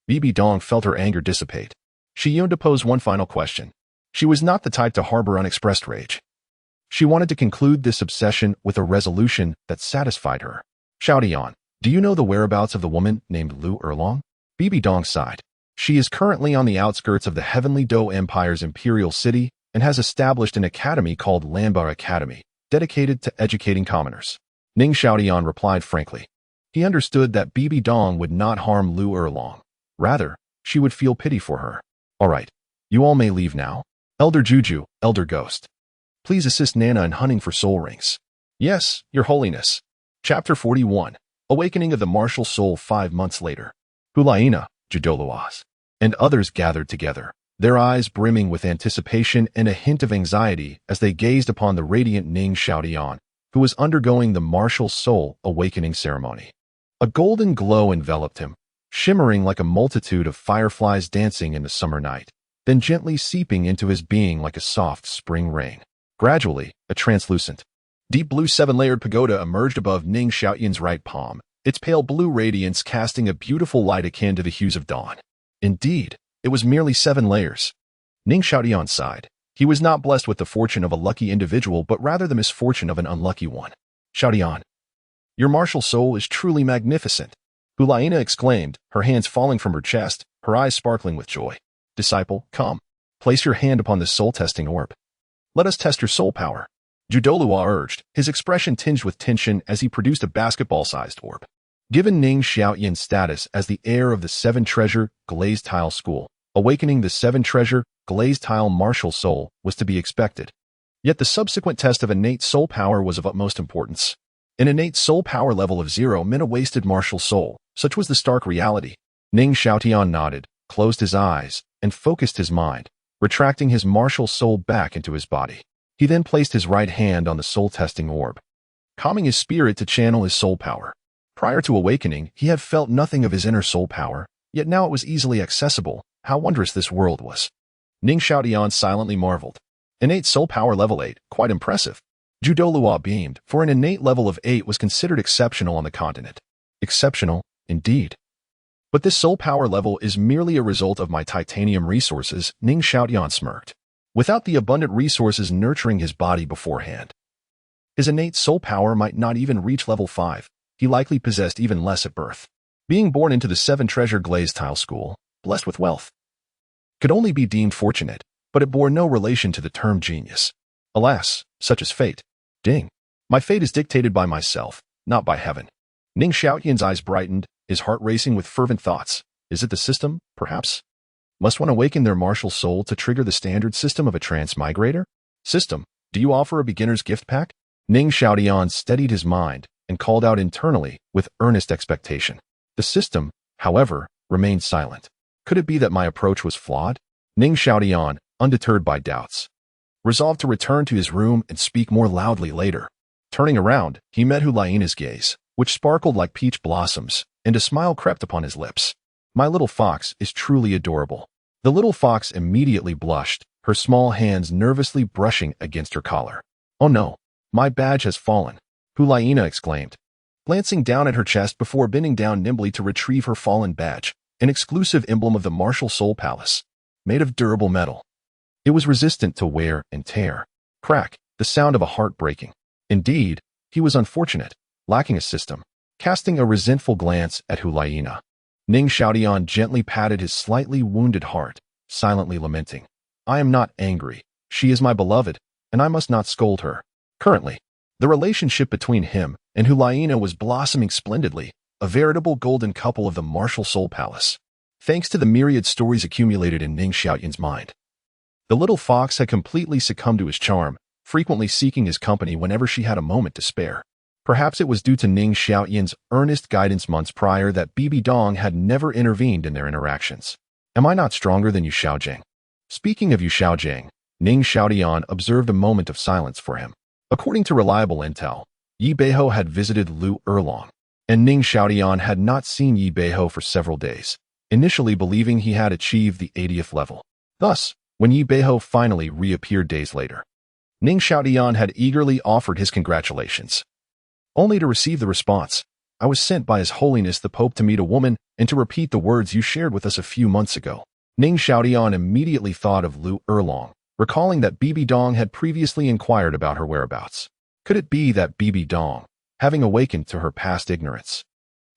Bibi Dong felt her anger dissipate. She yearned to pose one final question. She was not the type to harbor unexpressed rage. She wanted to conclude this obsession with a resolution that satisfied her. Xiaotian, do you know the whereabouts of the woman named Lu Erlong? Bibi Dong sighed. She is currently on the outskirts of the Heavenly Do Empire's imperial city and has established an academy called Lanba Academy, dedicated to educating commoners. Ning Xiaotian replied frankly. He understood that Bibi Dong would not harm Lu Erlong. Rather, she would feel pity for her. All right, you all may leave now. Elder Juju, Elder Ghost. Please assist Nana in hunting for soul rings. Yes, Your Holiness. Chapter 41. Awakening of the Martial Soul 5 months later. Liena, Douluos, and others gathered together, their eyes brimming with anticipation and a hint of anxiety as they gazed upon the radiant Ning Xiaotian, who was undergoing the Martial Soul Awakening ceremony. A golden glow enveloped him, shimmering like a multitude of fireflies dancing in the summer night, then gently seeping into his being like a soft spring rain. Gradually, a translucent, deep blue 7-layered pagoda emerged above Ning Xiaotian's right palm, its pale blue radiance casting a beautiful light akin to the hues of dawn. Indeed, it was merely 7 layers. Ning Xiaotian sighed. He was not blessed with the fortune of a lucky individual, but rather the misfortune of an unlucky one. Xiaotian, your martial soul is truly magnificent. Liena exclaimed, her hands falling from her chest, her eyes sparkling with joy. Disciple, come. Place your hand upon this soul-testing orb. Let us test your soul power. Douluo urged, his expression tinged with tension as he produced a basketball-sized orb. Given Ning Xiaotian's status as the heir of the Seven Treasure Glazed Tile School, awakening the Seven Treasure Glazed Tile martial soul was to be expected. Yet the subsequent test of innate soul power was of utmost importance. An innate soul power level of 0 meant a wasted martial soul. Such was the stark reality. Ning Xiaotian nodded, closed his eyes, and focused his mind, retracting his martial soul back into his body. He then placed his right hand on the soul-testing orb, calming his spirit to channel his soul power. Prior to awakening, he had felt nothing of his inner soul power, yet now it was easily accessible. How wondrous this world was. Ning Xiaotian silently marveled. Innate soul power level 8, quite impressive. Douluo beamed, for an innate level of 8 was considered exceptional on the continent. Exceptional, indeed. But this soul power level is merely a result of my titanium resources, Ning Xiaotian smirked. Without the abundant resources nurturing his body beforehand, his innate soul power might not even reach level 5. He likely possessed even less at birth. Being born into the Seven Treasure Glazed Tile School, blessed with wealth, could only be deemed fortunate, but it bore no relation to the term genius. Alas, such is fate. Ding. My fate is dictated by myself, not by heaven. Ning Xiaotian's eyes brightened, his heart racing with fervent thoughts. Is it the system, perhaps? Must one awaken their martial soul to trigger the standard system of a transmigrator? System, do you offer a beginner's gift pack? Ning Xiaotian steadied his mind and called out internally with earnest expectation. The system, however, remained silent. Could it be that my approach was flawed? Ning Xiaotian, undeterred by doubts, resolved to return to his room and speak more loudly later. Turning around, he met Liena's gaze, which sparkled like peach blossoms, and a smile crept upon his lips. My little fox is truly adorable. The little fox immediately blushed, her small hands nervously brushing against her collar. Oh no, my badge has fallen, Liena exclaimed, glancing down at her chest before bending down nimbly to retrieve her fallen badge, an exclusive emblem of the Martial Soul Palace, made of durable metal. It was resistant to wear and tear. Crack, the sound of a heart breaking. Indeed, he was unfortunate, lacking a system. Casting a resentful glance at Liena, Ning Xiaotian gently patted his slightly wounded heart, silently lamenting. I am not angry. She is my beloved, and I must not scold her. Currently, the relationship between him and Liena was blossoming splendidly, a veritable golden couple of the martial soul palace. Thanks to the myriad stories accumulated in Ning Xiaotian's mind, the little fox had completely succumbed to his charm, frequently seeking his company whenever she had a moment to spare. Perhaps it was due to Ning Xiaotian's earnest guidance months prior that BBDong had never intervened in their interactions. Am I not stronger than you, Xiaojiang? Speaking of you, Xiaojiang, Ning Xiaotian observed a moment of silence for him. According to reliable intel, Yi Beiho had visited Lu Erlong, and Ning Xiaotian had not seen Yi Beiho for several days, initially believing he had achieved the 80th level. Thus, when Yi Beiho finally reappeared days later, Ning Xiaotian had eagerly offered his congratulations, only to receive the response, I was sent by His Holiness the Pope to meet a woman and to repeat the words you shared with us a few months ago. Ning Xiaotian immediately thought of Lu Erlong, recalling that Bibi Dong had previously inquired about her whereabouts. Could it be that Bibi Dong, having awakened to her past ignorance,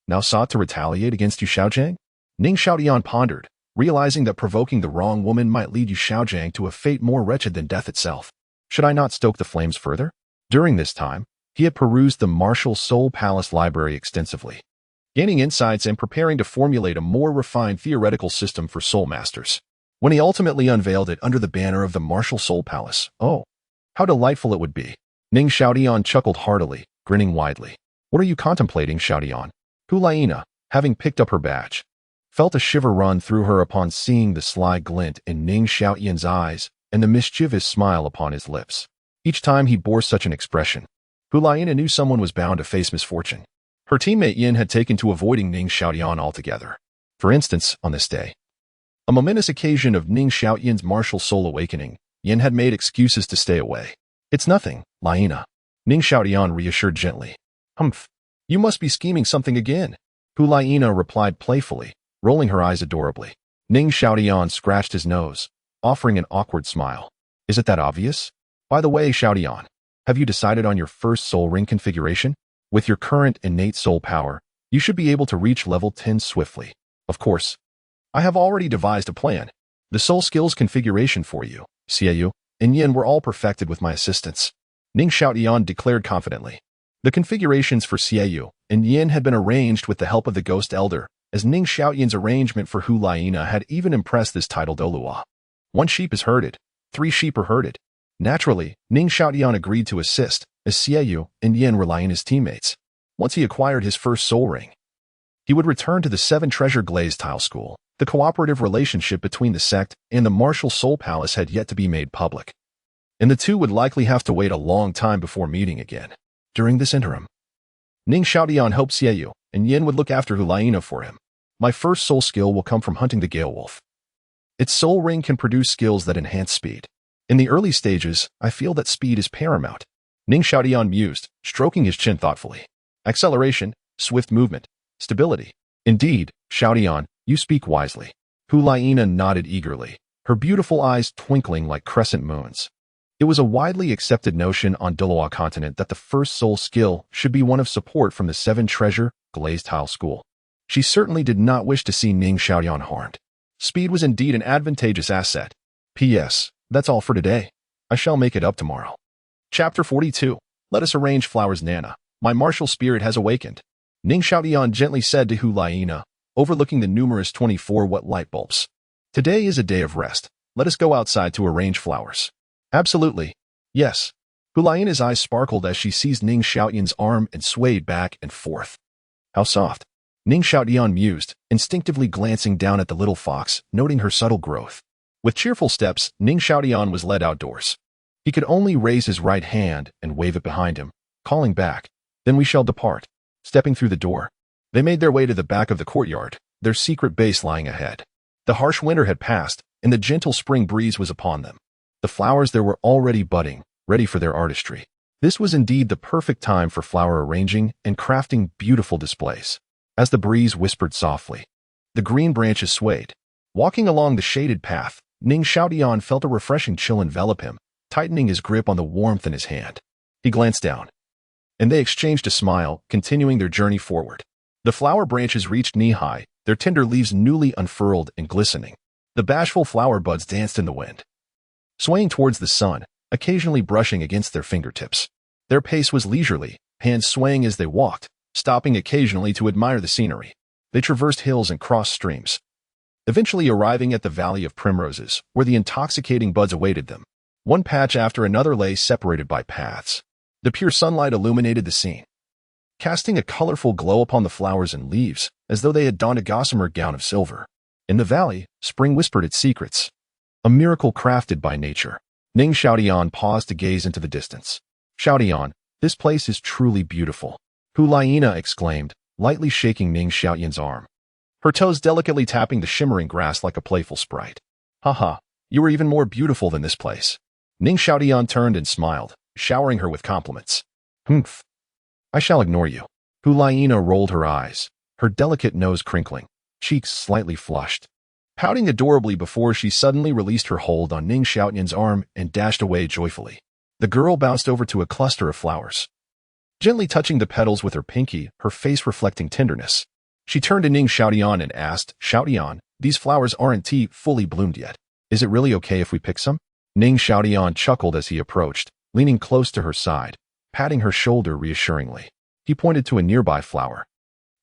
now sought to retaliate against Yu Xiaojiang? Ning Xiaotian pondered, realizing that provoking the wrong woman might lead Yu Xiaojiang to a fate more wretched than death itself. Should I not stoke the flames further? During this time, he had perused the Martial Soul Palace library extensively, gaining insights and preparing to formulate a more refined theoretical system for soul masters. When he ultimately unveiled it under the banner of the Martial Soul Palace, oh, how delightful it would be. Ning Xiaotian chuckled heartily, grinning widely. What are you contemplating, Xiaotian? Liena, having picked up her badge, felt a shiver run through her upon seeing the sly glint in Ning Xiaotian's eyes and the mischievous smile upon his lips. Each time he bore such an expression, Liena knew someone was bound to face misfortune. Her teammate Yin had taken to avoiding Ning Xiaotian altogether. For instance, on this day, a momentous occasion of Ning Xiaotian's martial soul awakening, Yin had made excuses to stay away. It's nothing, Liena. Ning Xiaotian reassured gently. Humph, you must be scheming something again. Liena replied playfully, rolling her eyes adorably. Ning Xiaotian scratched his nose, offering an awkward smile. Is it that obvious? By the way, Xiaotian, have you decided on your first soul ring configuration? With your current innate soul power, you should be able to reach level 10 swiftly. Of course, I have already devised a plan. The soul skills configuration for you, Xiaoyu, and Yin were all perfected with my assistance. Ning Xiaotian declared confidently. The configurations for Xiaoyu and Yin had been arranged with the help of the Ghost Elder, as Ning Xiaotian's arrangement for Liena had even impressed this title Douluo. 1 sheep is herded, 3 sheep are herded. Naturally, Ning Xiaotian agreed to assist, as Xiaoyu and Yin were Liena's teammates. Once he acquired his first soul ring, he would return to the Seven Treasure Glazed Tile school. The cooperative relationship between the sect and the Martial Soul Palace had yet to be made public, and the two would likely have to wait a long time before meeting again. During this interim, Ning Xiaotian hoped Xiaoyu and Yin would look after Liena for him. My first soul skill will come from hunting the Gale Wolf. Its soul ring can produce skills that enhance speed. In the early stages, I feel that speed is paramount. Ning Xiaotian mused, stroking his chin thoughtfully. Acceleration, swift movement, stability. Indeed, Xiaotian, you speak wisely. Liena nodded eagerly, her beautiful eyes twinkling like crescent moons. It was a widely accepted notion on Douluo Continent that the first soul skill should be one of support from the Seven Treasure Glazed Tile school. She certainly did not wish to see Ning Xiaotian harmed. Speed was indeed an advantageous asset. P.S. That's all for today. I shall make it up tomorrow. Chapter 42. Let us arrange flowers, Nana. My martial spirit has awakened. Ning Xiaotian gently said to Liena, overlooking the numerous 24-watt light bulbs. Today is a day of rest. Let us go outside to arrange flowers. Absolutely. Yes. Liena's eyes sparkled as she seized Ning Xiaotian's arm and swayed back and forth. How soft. Ning Xiaotian mused, instinctively glancing down at the little fox, noting her subtle growth. With cheerful steps, Ning Xiaotian was led outdoors. He could only raise his right hand and wave it behind him, calling back, "Then we shall depart." Stepping through the door, they made their way to the back of the courtyard, their secret base lying ahead. The harsh winter had passed, and the gentle spring breeze was upon them. The flowers there were already budding, ready for their artistry. This was indeed the perfect time for flower arranging and crafting beautiful displays. As the breeze whispered softly, the green branches swayed. Walking along the shaded path, Ning Xiaotian felt a refreshing chill envelop him, tightening his grip on the warmth in his hand. He glanced down, and they exchanged a smile, continuing their journey forward. The flower branches reached knee-high, their tender leaves newly unfurled and glistening. The bashful flower buds danced in the wind, swaying towards the sun, occasionally brushing against their fingertips. Their pace was leisurely, hands swaying as they walked, stopping occasionally to admire the scenery. They traversed hills and crossed streams, eventually arriving at the Valley of Primroses, where the intoxicating buds awaited them. One patch after another lay separated by paths. The pure sunlight illuminated the scene, casting a colorful glow upon the flowers and leaves, as though they had donned a gossamer gown of silver. In the valley, spring whispered its secrets, a miracle crafted by nature. Ning Xiaotian paused to gaze into the distance. Xiaotian, this place is truly beautiful, Liena exclaimed, lightly shaking Ning Xiaotian's arm, her toes delicately tapping the shimmering grass like a playful sprite. Haha, you are even more beautiful than this place. Ning Xiaotian turned and smiled, showering her with compliments. Humph. I shall ignore you. Liena rolled her eyes, her delicate nose crinkling, cheeks slightly flushed, pouting adorably before she suddenly released her hold on Ning Xiaotian's arm and dashed away joyfully. The girl bounced over to a cluster of flowers, gently touching the petals with her pinky, her face reflecting tenderness. She turned to Ning Xiaotian and asked, Xiaotian, these flowers aren't fully bloomed yet. Is it really okay if we pick some? Ning Xiaotian chuckled as he approached, leaning close to her side, patting her shoulder reassuringly. He pointed to a nearby flower,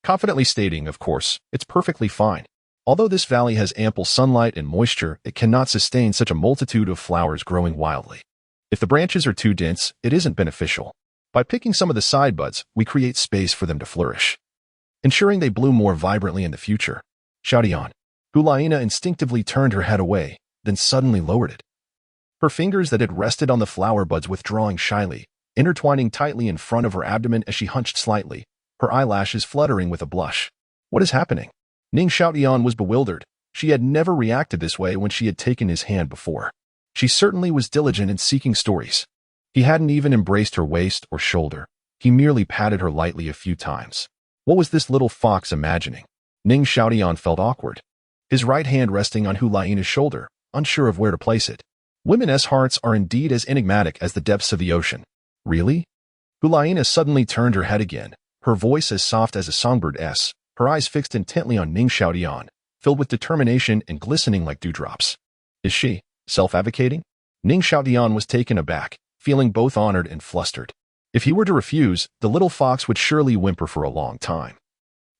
confidently stating, of course, it's perfectly fine. Although this valley has ample sunlight and moisture, it cannot sustain such a multitude of flowers growing wildly. If the branches are too dense, it isn't beneficial. By picking some of the side buds, we create space for them to flourish, ensuring they bloom more vibrantly in the future. Xiaotian. Liena instinctively turned her head away, then suddenly lowered it, her fingers that had rested on the flower buds withdrawing shyly, intertwining tightly in front of her abdomen as she hunched slightly, her eyelashes fluttering with a blush. What is happening? Ning Xiaotian was bewildered. She had never reacted this way when she had taken his hand before. She certainly was diligent in seeking stories. He hadn't even embraced her waist or shoulder. He merely patted her lightly a few times. What was this little fox imagining? Ning Xiaotian felt awkward, his right hand resting on Liena's shoulder, unsure of where to place it. Women's hearts are indeed as enigmatic as the depths of the ocean. Really? Liena suddenly turned her head again, her voice as soft as a songbird's, her eyes fixed intently on Ning Xiaotian, filled with determination and glistening like dewdrops. Is she self-advocating? Ning Xiaotian was taken aback, feeling both honored and flustered. If he were to refuse, the little fox would surely whimper for a long time,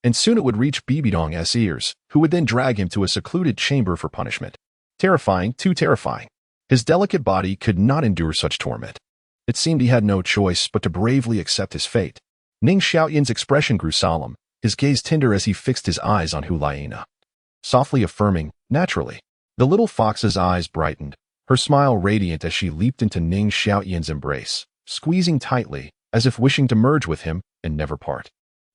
and soon it would reach BBDong's ears, who would then drag him to a secluded chamber for punishment. Terrifying, too terrifying. His delicate body could not endure such torment. It seemed he had no choice but to bravely accept his fate. Ning Xiaotian's expression grew solemn, his gaze tender as he fixed his eyes on Liena, softly affirming, naturally. The little fox's eyes brightened, her smile radiant as she leaped into Ning Xiaotian's embrace, squeezing tightly, as if wishing to merge with him and never part.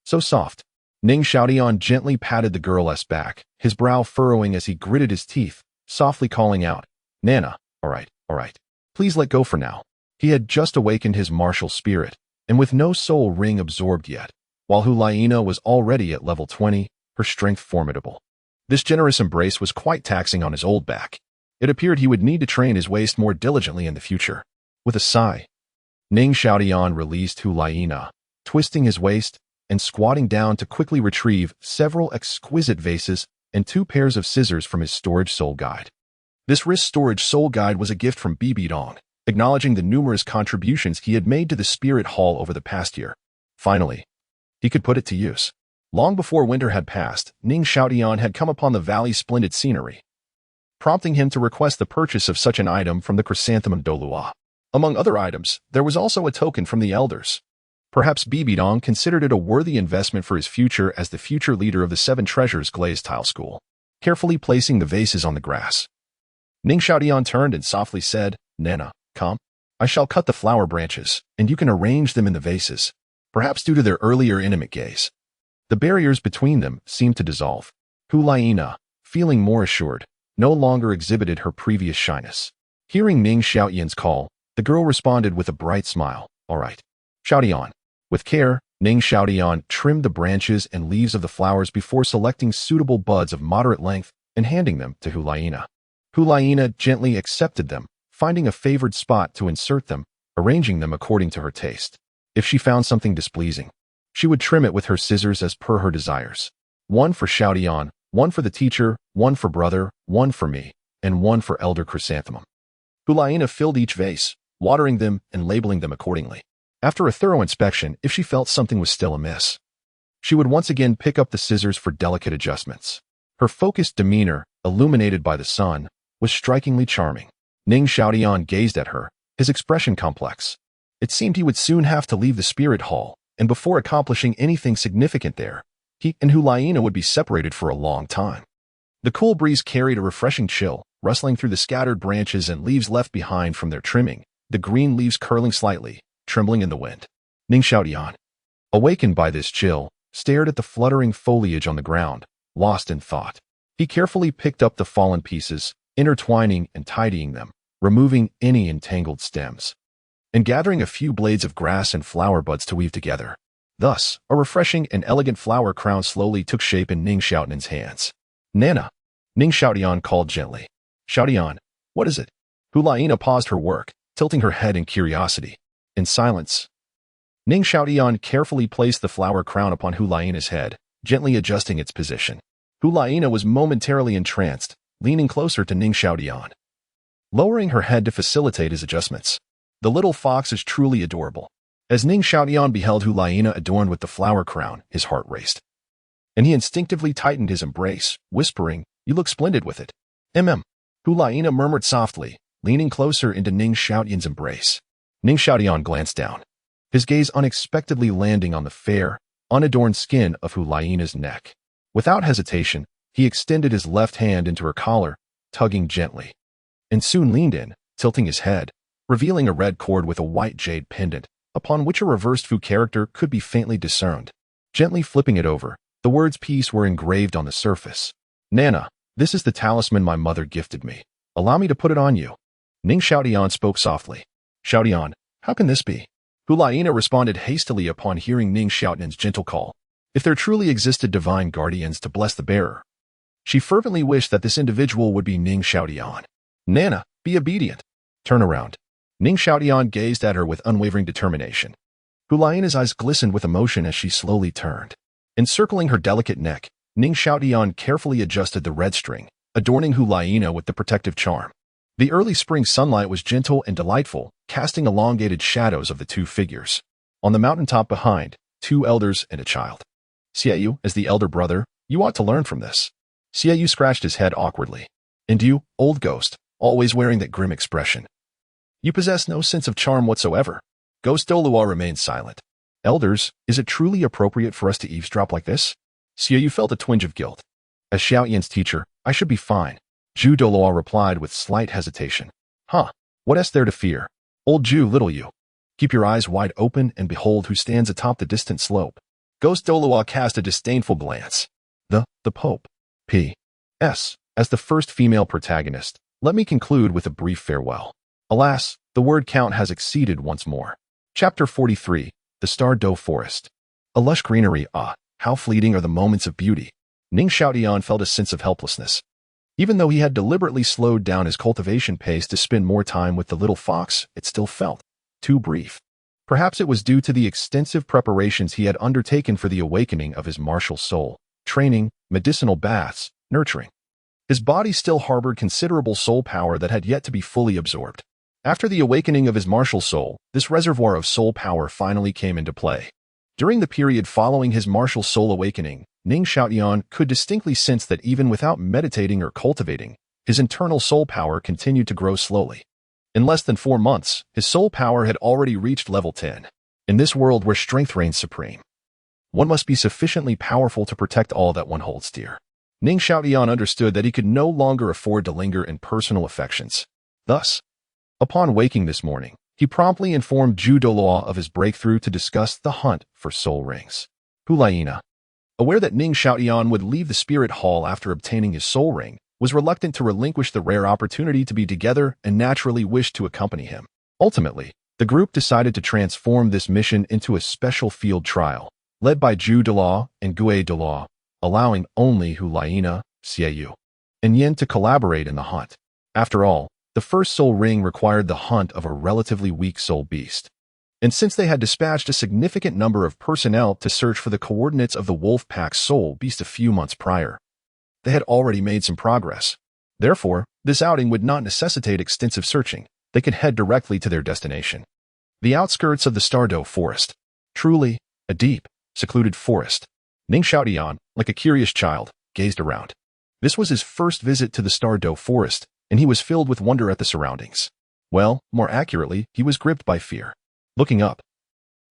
So soft. Ning Xiaotian gently patted the girl's back, his brow furrowing as he gritted his teeth, softly calling out, Nana, all right. Please let go for now. He had just awakened his martial spirit, and with no soul ring absorbed yet, while Liena was already at level 20, her strength formidable. This generous embrace was quite taxing on his old back. It appeared he would need to train his waist more diligently in the future. With a sigh, Ning Xiaotian released Liena, twisting his waist and squatting down to quickly retrieve several exquisite vases and 2 pairs of scissors from his storage soul guide. This wrist storage soul guide was a gift from Bibi Dong, acknowledging the numerous contributions he had made to the spirit hall over the past year. Finally, he could put it to use. Long before winter had passed, Ning Xiaotian had come upon the valley's splendid scenery, prompting him to request the purchase of such an item from the chrysanthemum Douluos. Among other items, there was also a token from the elders. Perhaps BBDong considered it a worthy investment for his future as the future leader of the Seven Treasures Glazed Tile School. Carefully placing the vases on the grass, Ning Xiaotian turned and softly said, Nana, come. I shall cut the flower branches, and you can arrange them in the vases. Perhaps due to their earlier intimate gaze, the barriers between them seemed to dissolve. Liena, feeling more assured, no longer exhibited her previous shyness. Hearing Ning Xiaotian's call, the girl responded with a bright smile. All right. Xiaotian. With care, Ning Xiaotian trimmed the branches and leaves of the flowers before selecting suitable buds of moderate length and handing them to Liena. Liena gently accepted them, finding a favored spot to insert them, arranging them according to her taste. If she found something displeasing, she would trim it with her scissors as per her desires. One for Xiaotian, One for the teacher, one for brother, one for me, and one for Elder Chrysanthemum. Liena filled each vase, watering them and labeling them accordingly. After a thorough inspection, if she felt something was still amiss, she would once again pick up the scissors for delicate adjustments. Her focused demeanor, illuminated by the sun, was strikingly charming. Ning Xiaotian gazed at her, his expression complex. It seemed he would soon have to leave the spirit hall, and before accomplishing anything significant there, he and Liena would be separated for a long time. The cool breeze carried a refreshing chill, rustling through the scattered branches and leaves left behind from their trimming, the green leaves curling slightly, trembling in the wind. Ning Xiaotian, awakened by this chill, stared at the fluttering foliage on the ground, lost in thought. He carefully picked up the fallen pieces, intertwining and tidying them, removing any entangled stems, and gathering a few blades of grass and flower buds to weave together. Thus, a refreshing and elegant flower crown slowly took shape in Ning Xiaotian's hands. Nana, Ning Xiaotian called gently. Xiaotian, what is it? Liena paused her work, tilting her head in curiosity. In silence, Ning Xiaotian carefully placed the flower crown upon Liena's head, gently adjusting its position. Liena was momentarily entranced, leaning closer to Ning Xiaotian, lowering her head to facilitate his adjustments. The little fox is truly adorable. As Ning Xiaotian beheld Liena adorned with the flower crown, his heart raced, and he instinctively tightened his embrace, whispering, "You look splendid with it." Liena murmured softly, leaning closer into Ning Xiaotian's embrace. Ning Xiaotian glanced down, his gaze unexpectedly landing on the fair, unadorned skin of Liena's neck. Without hesitation, he extended his left hand into her collar, tugging gently, and soon leaned in, tilting his head, revealing a red cord with a white jade pendant, upon which a reversed Fu character could be faintly discerned. Gently flipping it over, the words "peace" were engraved on the surface. "Nana, this is the talisman my mother gifted me. Allow me to put it on you." Ning Xiaotian spoke softly. "Xiaotian, how can this be?" Liena responded hastily upon hearing Ning Xiaotian's gentle call. If there truly existed divine guardians to bless the bearer, she fervently wished that this individual would be Ning Xiaotian. "Nana, be obedient. Turn around." Ning Xiaotian gazed at her with unwavering determination. Liena's eyes glistened with emotion as she slowly turned. Encircling her delicate neck, Ning Xiaotian carefully adjusted the red string, adorning Liena with the protective charm. The early spring sunlight was gentle and delightful, casting elongated shadows of the two figures. On the mountaintop behind, two elders and a child. "Xiaoyu, as the elder brother, you ought to learn from this." Xiaoyu scratched his head awkwardly. "And you, old ghost, always wearing that grim expression. You possess no sense of charm whatsoever." Ghost Douluo remained silent. "Elders, is it truly appropriate for us to eavesdrop like this?" Xiaoyu felt a twinge of guilt. "As Xiaotian's teacher, I should be fine." Zhu Douluo replied with slight hesitation. "Huh, what is there to fear? Old Zhu, little you. Keep your eyes wide open and behold who stands atop the distant slope." Ghost Douluo cast a disdainful glance. The Pope. P.S. As the first female protagonist, let me conclude with a brief farewell. Alas, the word count has exceeded once more. Chapter 43, The Star Doe Forest. A lush greenery, how fleeting are the moments of beauty. Ning Xiaotian felt a sense of helplessness. Even though he had deliberately slowed down his cultivation pace to spend more time with the little fox, it still felt too brief. Perhaps it was due to the extensive preparations he had undertaken for the awakening of his martial soul, training, medicinal baths, nurturing. His body still harbored considerable soul power that had yet to be fully absorbed. After the awakening of his martial soul, this reservoir of soul power finally came into play. During the period following his martial soul awakening, Ning Xiaotian could distinctly sense that even without meditating or cultivating, his internal soul power continued to grow slowly. In less than 4 months, his soul power had already reached level 10. In this world where strength reigns supreme, one must be sufficiently powerful to protect all that one holds dear. Ning Xiaotian understood that he could no longer afford to linger in personal affections. Thus, upon waking this morning, he promptly informed Zhu Douluo of his breakthrough to discuss the hunt for soul rings. Liena, aware that Ning Xiaotian would leave the spirit hall after obtaining his soul ring, was reluctant to relinquish the rare opportunity to be together and naturally wished to accompany him. Ultimately, the group decided to transform this mission into a special field trial, led by Zhu Douluo and Gue Douluo, allowing only Liena, Xiaoyu, and Yin to collaborate in the hunt. After all, the first soul ring required the hunt of a relatively weak soul beast. And since they had dispatched a significant number of personnel to search for the coordinates of the wolf pack's soul beast a few months prior, they had already made some progress. Therefore, this outing would not necessitate extensive searching. They could head directly to their destination. The outskirts of the Stardo forest. Truly, a deep, secluded forest. Ning Xiaotian, like a curious child, gazed around. This was his first visit to the Stardo forest, and he was filled with wonder at the surroundings. Well, more accurately, he was gripped by fear. Looking up,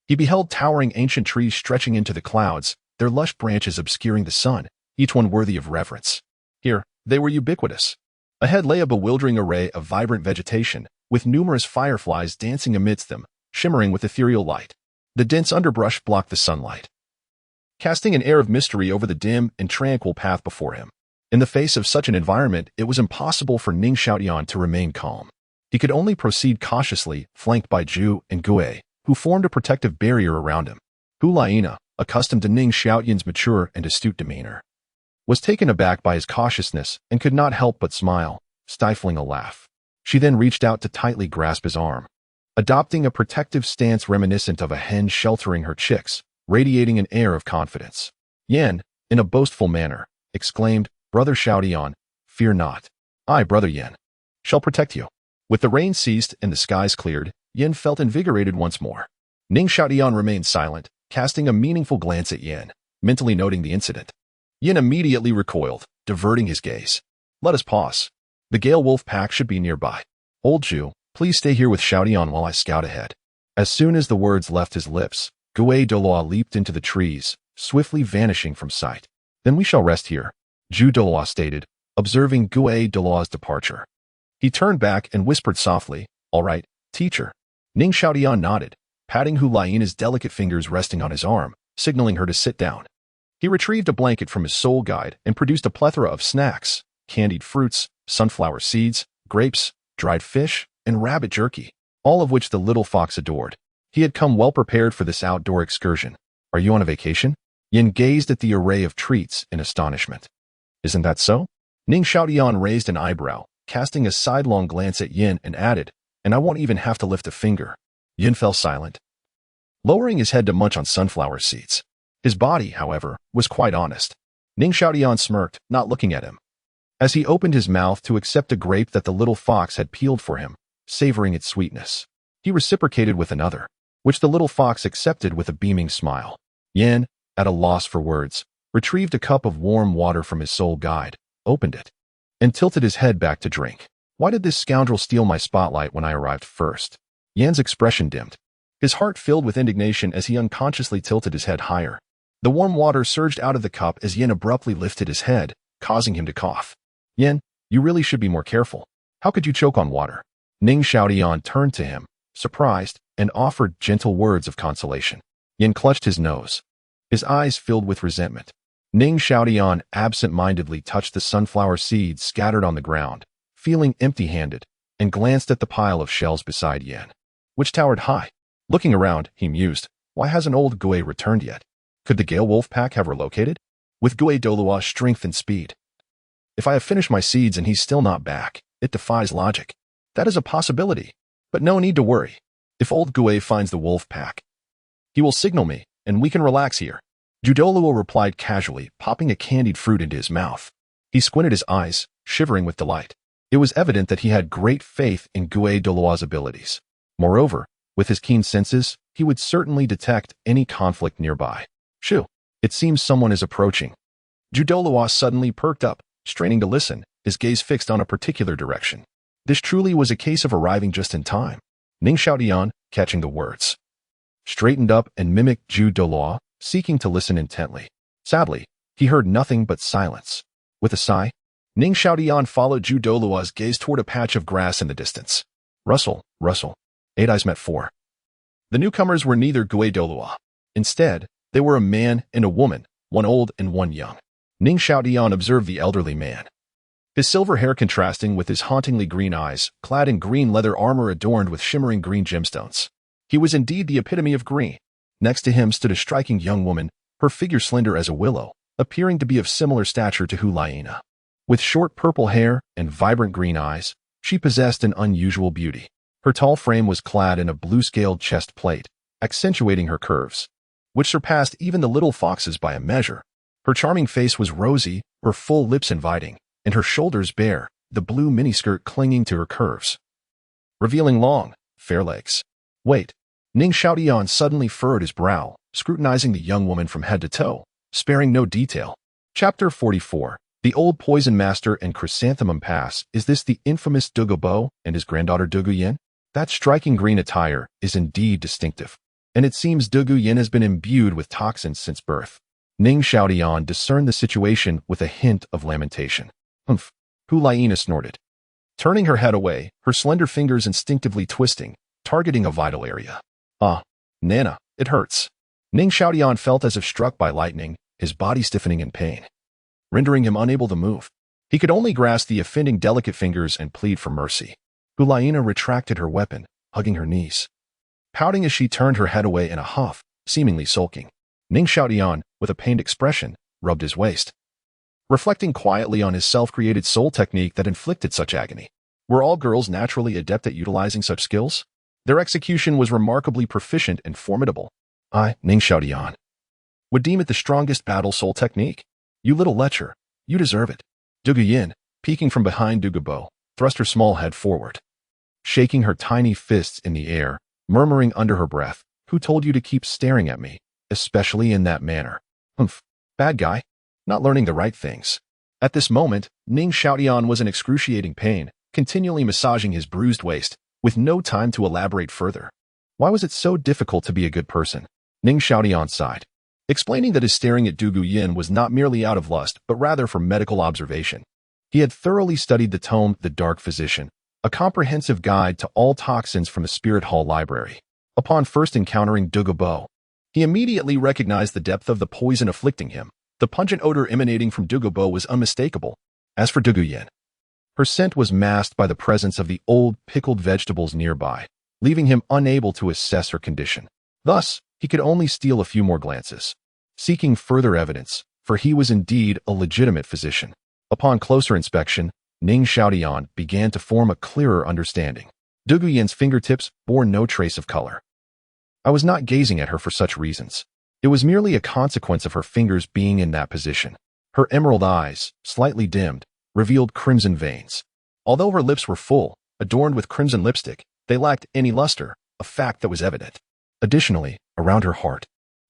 he beheld towering ancient trees stretching into the clouds, their lush branches obscuring the sun, each one worthy of reverence. Here, they were ubiquitous. Ahead lay a bewildering array of vibrant vegetation, with numerous fireflies dancing amidst them, shimmering with ethereal light. The dense underbrush blocked the sunlight, casting an air of mystery over the dim and tranquil path before him. In the face of such an environment, it was impossible for Ning Xiaotian to remain calm. He could only proceed cautiously, flanked by Zhu and Gue, who formed a protective barrier around him. Liena, accustomed to Ning Xiaotian's mature and astute demeanor, was taken aback by his cautiousness and could not help but smile, stifling a laugh. She then reached out to tightly grasp his arm, adopting a protective stance reminiscent of a hen sheltering her chicks, radiating an air of confidence. Yan, in a boastful manner, exclaimed, "Brother Xiaotian, fear not. I, Brother Yan, shall protect you." With the rain ceased and the skies cleared, Yan felt invigorated once more. Ning Xiaotian remained silent, casting a meaningful glance at Yan, mentally noting the incident. Yan immediately recoiled, diverting his gaze. "Let us pause. The Gale Wolf pack should be nearby. Old Zhu, please stay here with Xiaotian while I scout ahead." As soon as the words left his lips, Gue Douluo leaped into the trees, swiftly vanishing from sight. "Then we shall rest here," Zhu Douluo stated, observing Gue Douluo's departure. He turned back and whispered softly, "All right, teacher." Ning Xiaotian nodded, patting Liena's delicate fingers resting on his arm, signaling her to sit down. He retrieved a blanket from his soul guide and produced a plethora of snacks, candied fruits, sunflower seeds, grapes, dried fish, and rabbit jerky, all of which the little fox adored. He had come well prepared for this outdoor excursion. "Are you on a vacation?" Yin gazed at the array of treats in astonishment. "Isn't that so?" Ning Xiaotian raised an eyebrow, casting a sidelong glance at Yin and added, "And I won't even have to lift a finger." Yin fell silent, lowering his head to munch on sunflower seeds. His body, however, was quite honest. Ning Xiaotian smirked, not looking at him, as he opened his mouth to accept a grape that the little fox had peeled for him, savoring its sweetness. He reciprocated with another, which the little fox accepted with a beaming smile. Yan, at a loss for words, retrieved a cup of warm water from his soul guide, opened it, and tilted his head back to drink. Why did this scoundrel steal my spotlight when I arrived first? Yan's expression dimmed. His heart filled with indignation as he unconsciously tilted his head higher. The warm water surged out of the cup as Yan abruptly lifted his head, causing him to cough. "Yan, you really should be more careful. How could you choke on water?" Ning Xiaotian turned to him, surprised, and offered gentle words of consolation. Yan clutched his nose, his eyes filled with resentment. Ning Xiaotian absent-mindedly touched the sunflower seeds scattered on the ground, feeling empty-handed, and glanced at the pile of shells beside Yan, which towered high. Looking around, he mused, why hasn't old Gue returned yet? Could the Gale Wolf pack have relocated? With Gue Douluos' strength and speed. If I have finished my seeds and he's still not back, it defies logic. That is a possibility, but no need to worry. If old Gue finds the wolf pack, he will signal me, and we can relax here. Douluo replied casually, popping a candied fruit into his mouth. He squinted his eyes, shivering with delight. It was evident that he had great faith in Gue Douluo's abilities. Moreover, with his keen senses, he would certainly detect any conflict nearby. Shoo! It seems someone is approaching. Douluo suddenly perked up, straining to listen, his gaze fixed on a particular direction. This truly was a case of arriving just in time. Ning Xiaotian, catching the words, straightened up and mimicked Douluo, seeking to listen intently. Sadly, he heard nothing but silence. With a sigh, Ning Xiaotian followed Douluo's gaze toward a patch of grass in the distance. Rustle, rustle. 8 eyes met 4. The newcomers were neither Gue Douluo. Instead, they were a man and a woman, one old and one young. Ning Xiaotian observed the elderly man, his silver hair contrasting with his hauntingly green eyes, clad in green leather armor adorned with shimmering green gemstones. He was indeed the epitome of green. Next to him stood a striking young woman, her figure slender as a willow, appearing to be of similar stature to Liena. With short purple hair and vibrant green eyes, she possessed an unusual beauty. Her tall frame was clad in a blue-scaled chest plate, accentuating her curves, which surpassed even the little fox's by a measure. Her charming face was rosy, her full lips inviting, and her shoulders bare, the blue miniskirt clinging to her curves, revealing long, fair legs. Wait. Ning Xiaotian suddenly furrowed his brow, scrutinizing the young woman from head to toe, sparing no detail. Chapter 44. The Old Poison Master and Chrysanthemum Pass. Is this the infamous Dugu Bo and his granddaughter Dugu Yan? That striking green attire is indeed distinctive, and it seems Dugu Yan has been imbued with toxins since birth. Ning Xiaotian discerned the situation with a hint of lamentation. Humph. Liena snorted, turning her head away, her slender fingers instinctively twisting, targeting a vital area. Ah, Nana, it hurts. Ning Xiaotian felt as if struck by lightning, his body stiffening in pain, rendering him unable to move. He could only grasp the offending delicate fingers and plead for mercy. Liena retracted her weapon, hugging her knees, pouting as she turned her head away in a huff, seemingly sulking. Ning Xiaotian, with a pained expression, rubbed his waist, reflecting quietly on his self-created soul technique that inflicted such agony. Were all girls naturally adept at utilizing such skills? Their execution was remarkably proficient and formidable. I, Ning Xiaotian, would deem it the strongest battle soul technique. You little lecher, you deserve it. Dugu Yan, peeking from behind Dugu Bo, thrust her small head forward, shaking her tiny fists in the air, murmuring under her breath, "Who told you to keep staring at me, especially in that manner? Humph, bad guy, not learning the right things." At this moment, Ning Xiaotian was in excruciating pain, continually massaging his bruised waist, with no time to elaborate further. Why was it so difficult to be a good person? Ning Xiaotian sighed, explaining that his staring at Dugu Yan was not merely out of lust, but rather for medical observation. He had thoroughly studied the tome The Dark Physician, a comprehensive guide to all toxins from the Spirit Hall Library. Upon first encountering Dugu Bo, he immediately recognized the depth of the poison afflicting him. The pungent odor emanating from Dugu Bo was unmistakable. As for Dugu Yan, her scent was masked by the presence of the old pickled vegetables nearby, leaving him unable to assess her condition. Thus, he could only steal a few more glances, seeking further evidence, for he was indeed a legitimate physician. Upon closer inspection, Ning Xiaotian began to form a clearer understanding. Dugu Yan's fingertips bore no trace of color. I was not gazing at her for such reasons. It was merely a consequence of her fingers being in that position. Her emerald eyes, slightly dimmed, revealed crimson veins. Although her lips were full, adorned with crimson lipstick, they lacked any luster, a fact that was evident. Additionally, around her heart,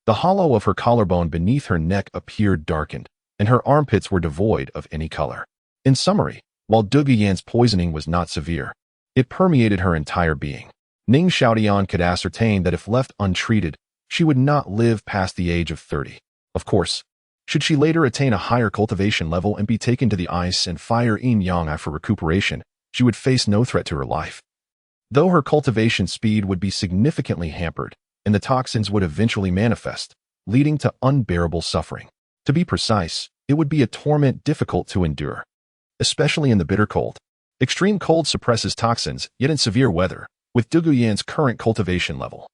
the hollow of her collarbone beneath her neck appeared darkened, and her armpits were devoid of any color. In summary, while Dugu Yan's poisoning was not severe, it permeated her entire being. Ning Xiaotian could ascertain that if left untreated, she would not live past the age of 30. Of course, should she later attain a higher cultivation level and be taken to the ice and fire yin-yang for recuperation, she would face no threat to her life. Though her cultivation speed would be significantly hampered, and the toxins would eventually manifest, leading to unbearable suffering. To be precise, it would be a torment difficult to endure, especially in the bitter cold. Extreme cold suppresses toxins, yet in severe weather, with Dugu Yan's current cultivation level,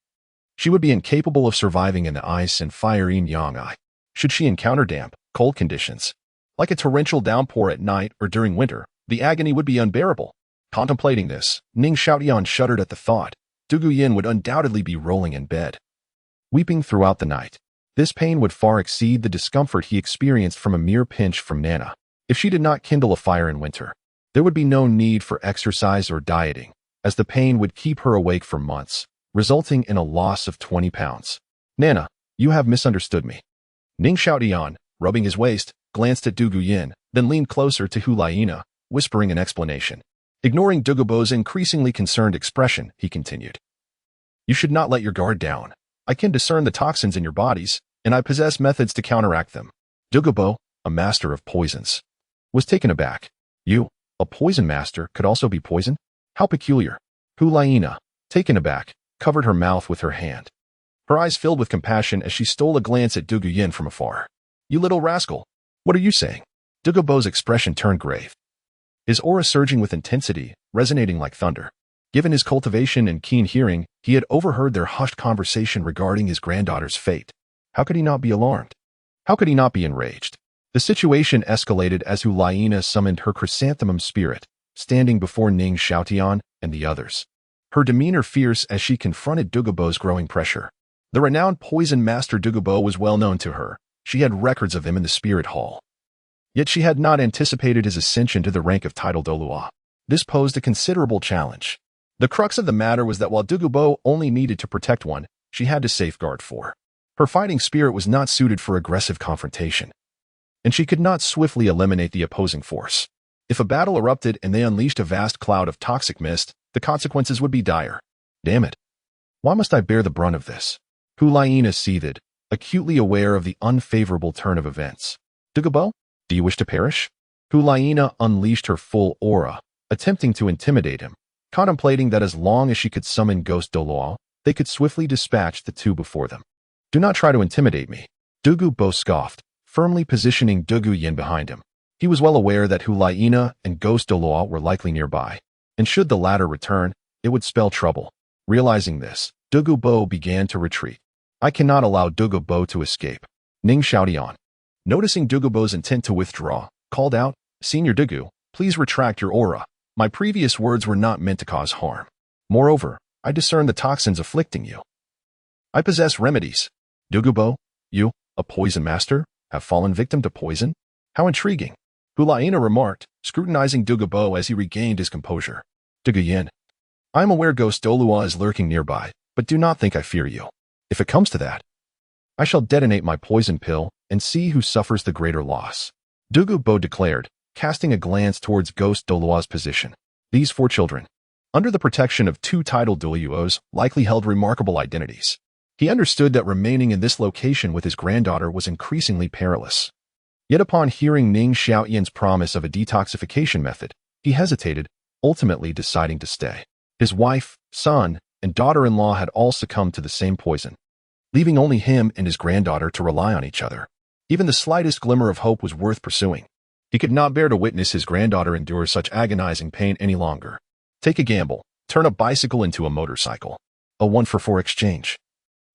she would be incapable of surviving in the ice and fire yin-yang. Should she encounter damp, cold conditions, like a torrential downpour at night or during winter, the agony would be unbearable. Contemplating this, Ning Xiaotian shuddered at the thought. Dugu Yan would undoubtedly be rolling in bed, weeping throughout the night. This pain would far exceed the discomfort he experienced from a mere pinch from Nana. If she did not kindle a fire in winter, there would be no need for exercise or dieting, as the pain would keep her awake for months, resulting in a loss of 20 pounds. Nana, you have misunderstood me. Ning Xiaotian, rubbing his waist, glanced at Dugu Yan, then leaned closer to Liena, whispering an explanation. Ignoring Dugu Bo's increasingly concerned expression, he continued. You should not let your guard down. I can discern the toxins in your bodies, and I possess methods to counteract them. Dugu Bo, a master of poisons, was taken aback. You, a poison master, could also be poisoned? How peculiar. Liena, taken aback, covered her mouth with her hand. Her eyes filled with compassion as she stole a glance at Dugu Yan from afar. You little rascal. What are you saying? Dugu Bo's expression turned grave, his aura surging with intensity, resonating like thunder. Given his cultivation and keen hearing, he had overheard their hushed conversation regarding his granddaughter's fate. How could he not be alarmed? How could he not be enraged? The situation escalated as Liena summoned her chrysanthemum spirit, standing before Ning Xiaotian and the others, her demeanor fierce as she confronted Dugu Bo's growing pressure. The renowned poison master Dugu Bo was well known to her, She had records of him in the spirit hall. Yet she had not anticipated his ascension to the rank of title Douluo. This posed a considerable challenge. The crux of the matter was that while Dugu Bo only needed to protect one, she had to safeguard four. Her fighting spirit was not suited for aggressive confrontation, and she could not swiftly eliminate the opposing force. If a battle erupted and they unleashed a vast cloud of toxic mist, the consequences would be dire. Damn it. Why must I bear the brunt of this? Liena seethed, acutely aware of the unfavorable turn of events. Dugu Bo, do you wish to perish? Liena unleashed her full aura, attempting to intimidate him, contemplating that as long as she could summon Ghost Douluo, they could swiftly dispatch the two before them. Do not try to intimidate me. Dugu Bo scoffed, firmly positioning Dugu Yan behind him. He was well aware that Liena and Ghost Douluo were likely nearby, and should the latter return, it would spell trouble. Realizing this, Dugu Bo began to retreat. I cannot allow Dugu Bo to escape. Ning Xiaotian, noticing Dugu Bo's intent to withdraw, called out, Senior Dugu, please retract your aura. My previous words were not meant to cause harm. Moreover, I discern the toxins afflicting you. I possess remedies. Dugu Bo, you, a poison master, have fallen victim to poison? How intriguing. Liena remarked, scrutinizing Dugu Bo as he regained his composure. Dugu Yan, I am aware Ghost Douluo is lurking nearby, but do not think I fear you. If it comes to that, I shall detonate my poison pill and see who suffers the greater loss. Dugu Bo declared, casting a glance towards Ghost Douluo's position. These four children, under the protection of two titled Douluos, likely held remarkable identities. He understood that remaining in this location with his granddaughter was increasingly perilous. Yet upon hearing Ning Xiaotian's promise of a detoxification method, he hesitated, ultimately deciding to stay. His wife, son, and daughter-in-law had all succumbed to the same poison, leaving only him and his granddaughter to rely on each other. Even the slightest glimmer of hope was worth pursuing. He could not bear to witness his granddaughter endure such agonizing pain any longer. Take a gamble. Turn a bicycle into a motorcycle. A 1-for-4 exchange.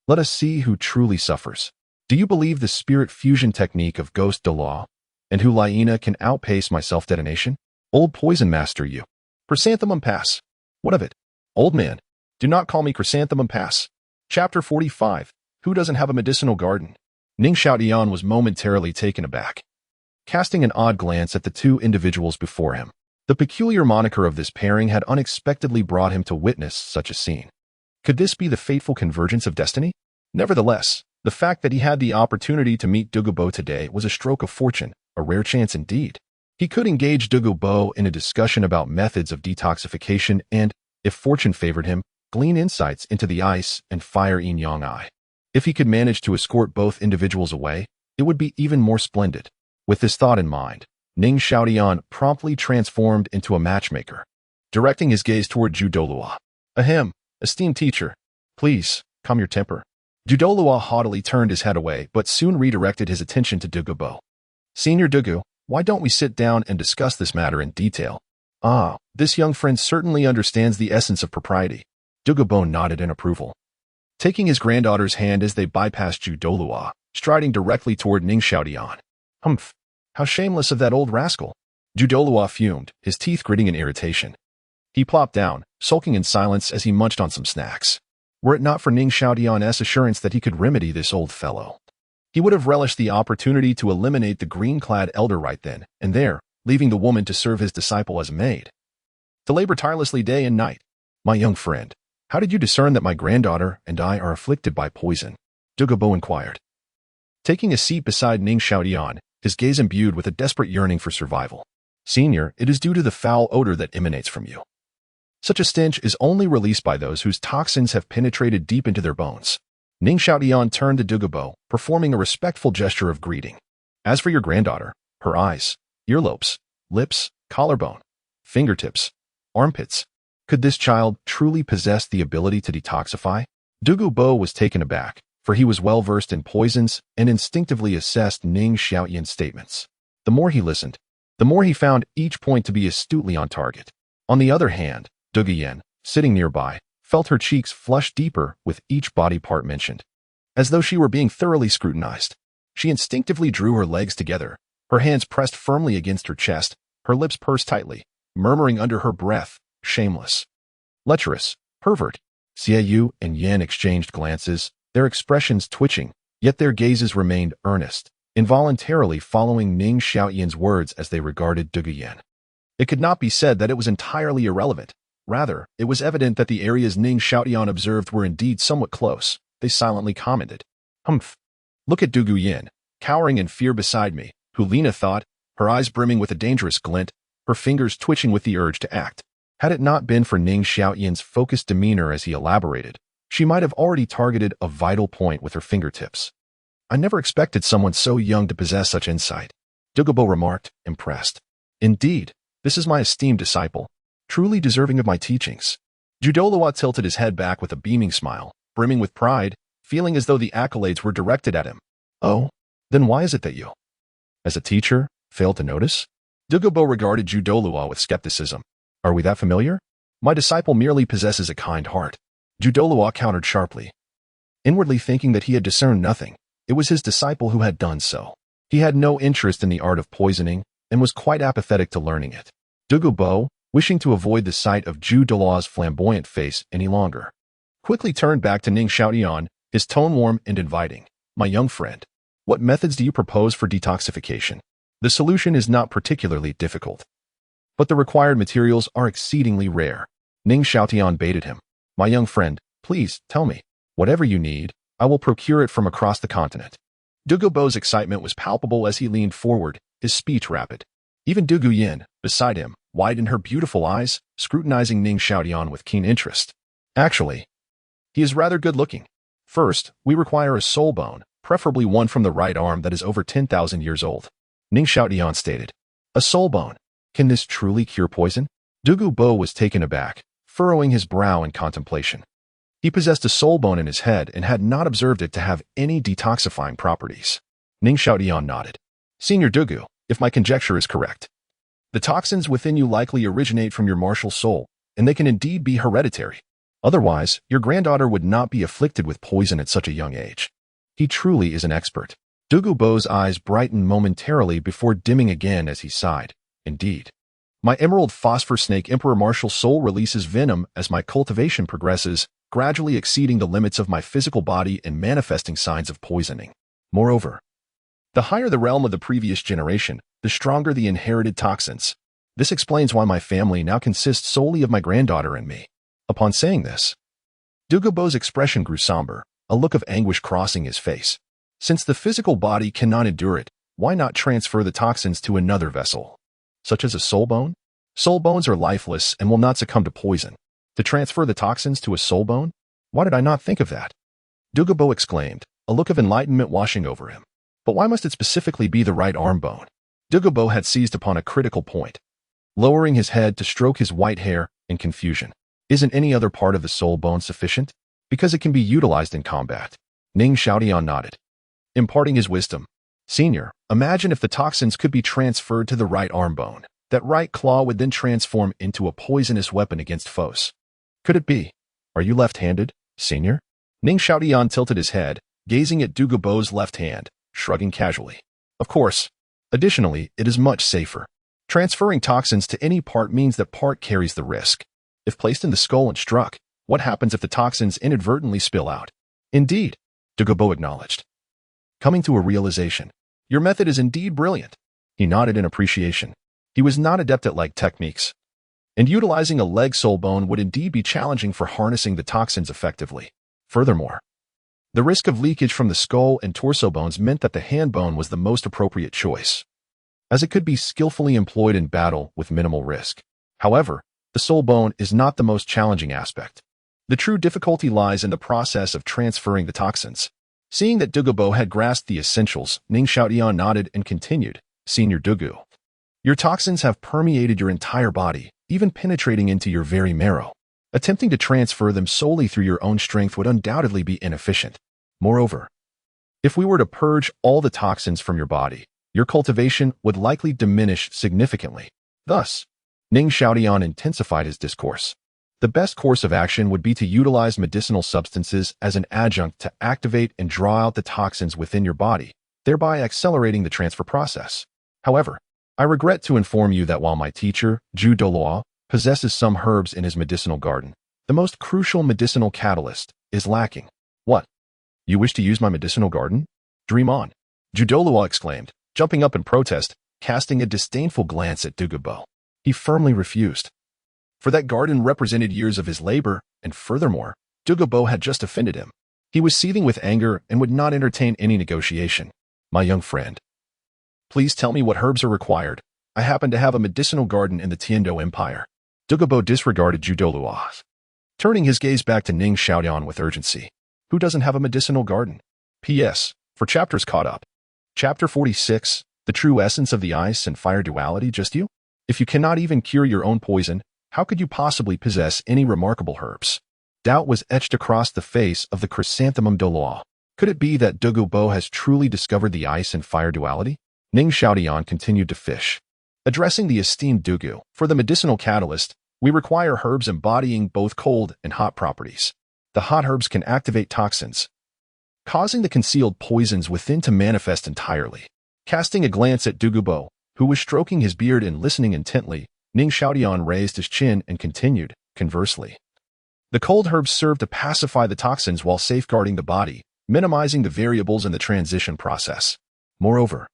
Let us see who truly suffers. Do you believe the spirit fusion technique of Ghost Douluo and Liena can outpace my self-detonation? Old poison master you. Chrysanthemum pass. What of it? Old man, do not call me Chrysanthemum pass. Chapter 45. Who doesn't have a medicinal garden? Ning Xiaotian was momentarily taken aback, casting an odd glance at the two individuals before him. The peculiar moniker of this pairing had unexpectedly brought him to witness such a scene. Could this be the fateful convergence of destiny? Nevertheless, the fact that he had the opportunity to meet Dugu Bo today was a stroke of fortune, a rare chance indeed. He could engage Dugu Bo in a discussion about methods of detoxification and, if fortune favored him, glean insights into the ice and fire yin-yang eye. If he could manage to escort both individuals away, it would be even more splendid. With this thought in mind, Ning Xiaotian promptly transformed into a matchmaker, directing his gaze toward Douluo. Ahem, esteemed teacher, please, calm your temper. Douluo haughtily turned his head away, but soon redirected his attention to Dugu Bo. Senior Dugu, why don't we sit down and discuss this matter in detail? Ah, this young friend certainly understands the essence of propriety. Dugu Bo nodded in approval, taking his granddaughter's hand as they bypassed Douluo, striding directly toward Ning Xiaotian. Humph, how shameless of that old rascal. Douluo fumed, his teeth gritting in irritation. He plopped down, sulking in silence as he munched on some snacks. Were it not for Ning Xiaotian's assurance that he could remedy this old fellow, he would have relished the opportunity to eliminate the green-clad elder right then and there, leaving the woman to serve his disciple as a maid. To labor tirelessly day and night. My young friend, how did you discern that my granddaughter and I are afflicted by poison? Dugu Bo inquired, taking a seat beside Ning Xiaotian, his gaze imbued with a desperate yearning for survival. Senior, it is due to the foul odor that emanates from you. Such a stench is only released by those whose toxins have penetrated deep into their bones. Ning Xiaotian turned to Dugu Bo, performing a respectful gesture of greeting. As for your granddaughter, her eyes, earlobes, lips, collarbone, fingertips, armpits, could this child truly possess the ability to detoxify? Dugu Bo was taken aback, for he was well versed in poisons and instinctively assessed Ning Xiaotian's statements. The more he listened, the more he found each point to be astutely on target. On the other hand, Dugu Yan, sitting nearby, felt her cheeks flush deeper with each body part mentioned. As though she were being thoroughly scrutinized, she instinctively drew her legs together, her hands pressed firmly against her chest, her lips pursed tightly, murmuring under her breath, shameless, lecherous, pervert. Xiaoyu and Yan exchanged glances, their expressions twitching, yet their gazes remained earnest, involuntarily following Ning Xiaotian's words as they regarded Dugu Yan. It could not be said that it was entirely irrelevant. Rather, it was evident that the areas Ning Xiaotian observed were indeed somewhat close. They silently commented, "Humph. Look at Dugu Yan, cowering in fear beside me," who Liena thought, her eyes brimming with a dangerous glint, her fingers twitching with the urge to act. Had it not been for Ning Xiaotian's focused demeanor as he elaborated, she might have already targeted a vital point with her fingertips. "I never expected someone so young to possess such insight," Dugu Bo remarked, impressed. "Indeed, this is my esteemed disciple, truly deserving of my teachings." Douluo tilted his head back with a beaming smile, brimming with pride, feeling as though the accolades were directed at him. "Oh, then why is it that you, as a teacher, failed to notice?" Dugu Bo regarded Douluo with skepticism. "Are we that familiar? My disciple merely possesses a kind heart." Douluo countered sharply. Inwardly thinking that he had discerned nothing, it was his disciple who had done so. He had no interest in the art of poisoning and was quite apathetic to learning it. Dugu Bo, wishing to avoid the sight of Douluo's flamboyant face any longer, quickly turned back to Ning Xiaotian, his tone warm and inviting. "My young friend, what methods do you propose for detoxification? The solution is not particularly difficult, but the required materials are exceedingly rare." Ning Xiaotian baited him. "My young friend, please tell me. Whatever you need, I will procure it from across the continent." Dugu Bo's excitement was palpable as he leaned forward, his speech rapid. Even Dugu Yan, beside him, widened her beautiful eyes, scrutinizing Ning Xiaotian with keen interest. "Actually, he is rather good-looking. First, we require a soul bone, preferably one from the right arm that is over 10,000 years old," Ning Xiaotian stated. "A soul bone? Can this truly cure poison?" Dugu Bo was taken aback, furrowing his brow in contemplation. He possessed a soul bone in his head and had not observed it to have any detoxifying properties. Ning Xiaotian nodded. "Senior Dugu, if my conjecture is correct, the toxins within you likely originate from your martial soul, and they can indeed be hereditary. Otherwise, your granddaughter would not be afflicted with poison at such a young age. He truly is an expert." Dugu Bo's eyes brightened momentarily before dimming again as he sighed. "Indeed. My emerald phosphor snake emperor martial soul releases venom as my cultivation progresses, gradually exceeding the limits of my physical body and manifesting signs of poisoning. Moreover, the higher the realm of the previous generation, the stronger the inherited toxins. This explains why my family now consists solely of my granddaughter and me." Upon saying this, Dugu Bo's expression grew somber, a look of anguish crossing his face. Since the physical body cannot endure it, why not transfer the toxins to another vessel, such as a soul bone? Soul bones are lifeless and will not succumb to poison. To transfer the toxins to a soul bone? Why did I not think of that? Dugu Bo exclaimed, a look of enlightenment washing over him. But why must it specifically be the right arm bone? Dugu Bo had seized upon a critical point, lowering his head to stroke his white hair in confusion. Isn't any other part of the soul bone sufficient? Because it can be utilized in combat. Ning Xiaotian nodded, imparting his wisdom. "Senior, imagine if the toxins could be transferred to the right arm bone. That right claw would then transform into a poisonous weapon against foes. Could it be? Are you left-handed, senior?" Ning Xiaotian tilted his head, gazing at Dugu Bo's left hand, shrugging casually. "Of course. Additionally, it is much safer. Transferring toxins to any part means that part carries the risk. If placed in the skull and struck, what happens if the toxins inadvertently spill out?" "Indeed," Dugu Bo acknowledged, coming to a realization. "Your method is indeed brilliant." He nodded in appreciation. He was not adept at leg techniques, and utilizing a leg soul bone would indeed be challenging for harnessing the toxins effectively. Furthermore, the risk of leakage from the skull and torso bones meant that the hand bone was the most appropriate choice, as it could be skillfully employed in battle with minimal risk. However, the soul bone is not the most challenging aspect. The true difficulty lies in the process of transferring the toxins. Seeing that Dugu Bo had grasped the essentials, Ning Xiaotian nodded and continued, "Senior Dugu, your toxins have permeated your entire body, even penetrating into your very marrow. Attempting to transfer them solely through your own strength would undoubtedly be inefficient. Moreover, if we were to purge all the toxins from your body, your cultivation would likely diminish significantly." Thus, Ning Xiaotian intensified his discourse. The best course of action would be to utilize medicinal substances as an adjunct to activate and draw out the toxins within your body, thereby accelerating the transfer process. However, I regret to inform you that while my teacher, Douluo, possesses some herbs in his medicinal garden, the most crucial medicinal catalyst is lacking. "What? You wish to use my medicinal garden? Dream on." Douluo exclaimed, jumping up in protest, casting a disdainful glance at Dugu Bo. He firmly refused. For that garden represented years of his labor, and furthermore, Dugu Bo had just offended him. He was seething with anger and would not entertain any negotiation. My young friend, please tell me what herbs are required. I happen to have a medicinal garden in the Tiandou Empire. Dugu Bo disregarded Douluo, turning his gaze back to Ning Xiaotian with urgency. Who doesn't have a medicinal garden? P.S. For chapters caught up. Chapter 46, The True Essence of the Ice and Fire Duality, just you? If you cannot even cure your own poison, how could you possibly possess any remarkable herbs? Doubt was etched across the face of the chrysanthemum Douluo. Could it be that Dugu Bo has truly discovered the ice and fire duality? Ning Xiaotian continued to fish. Addressing the esteemed Dugu, for the medicinal catalyst, we require herbs embodying both cold and hot properties. The hot herbs can activate toxins, causing the concealed poisons within to manifest entirely. Casting a glance at Dugu Bo, who was stroking his beard and listening intently, Ning Xiaotian raised his chin and continued, conversely. The cold herbs serve to pacify the toxins while safeguarding the body, minimizing the variables in the transition process. Moreover,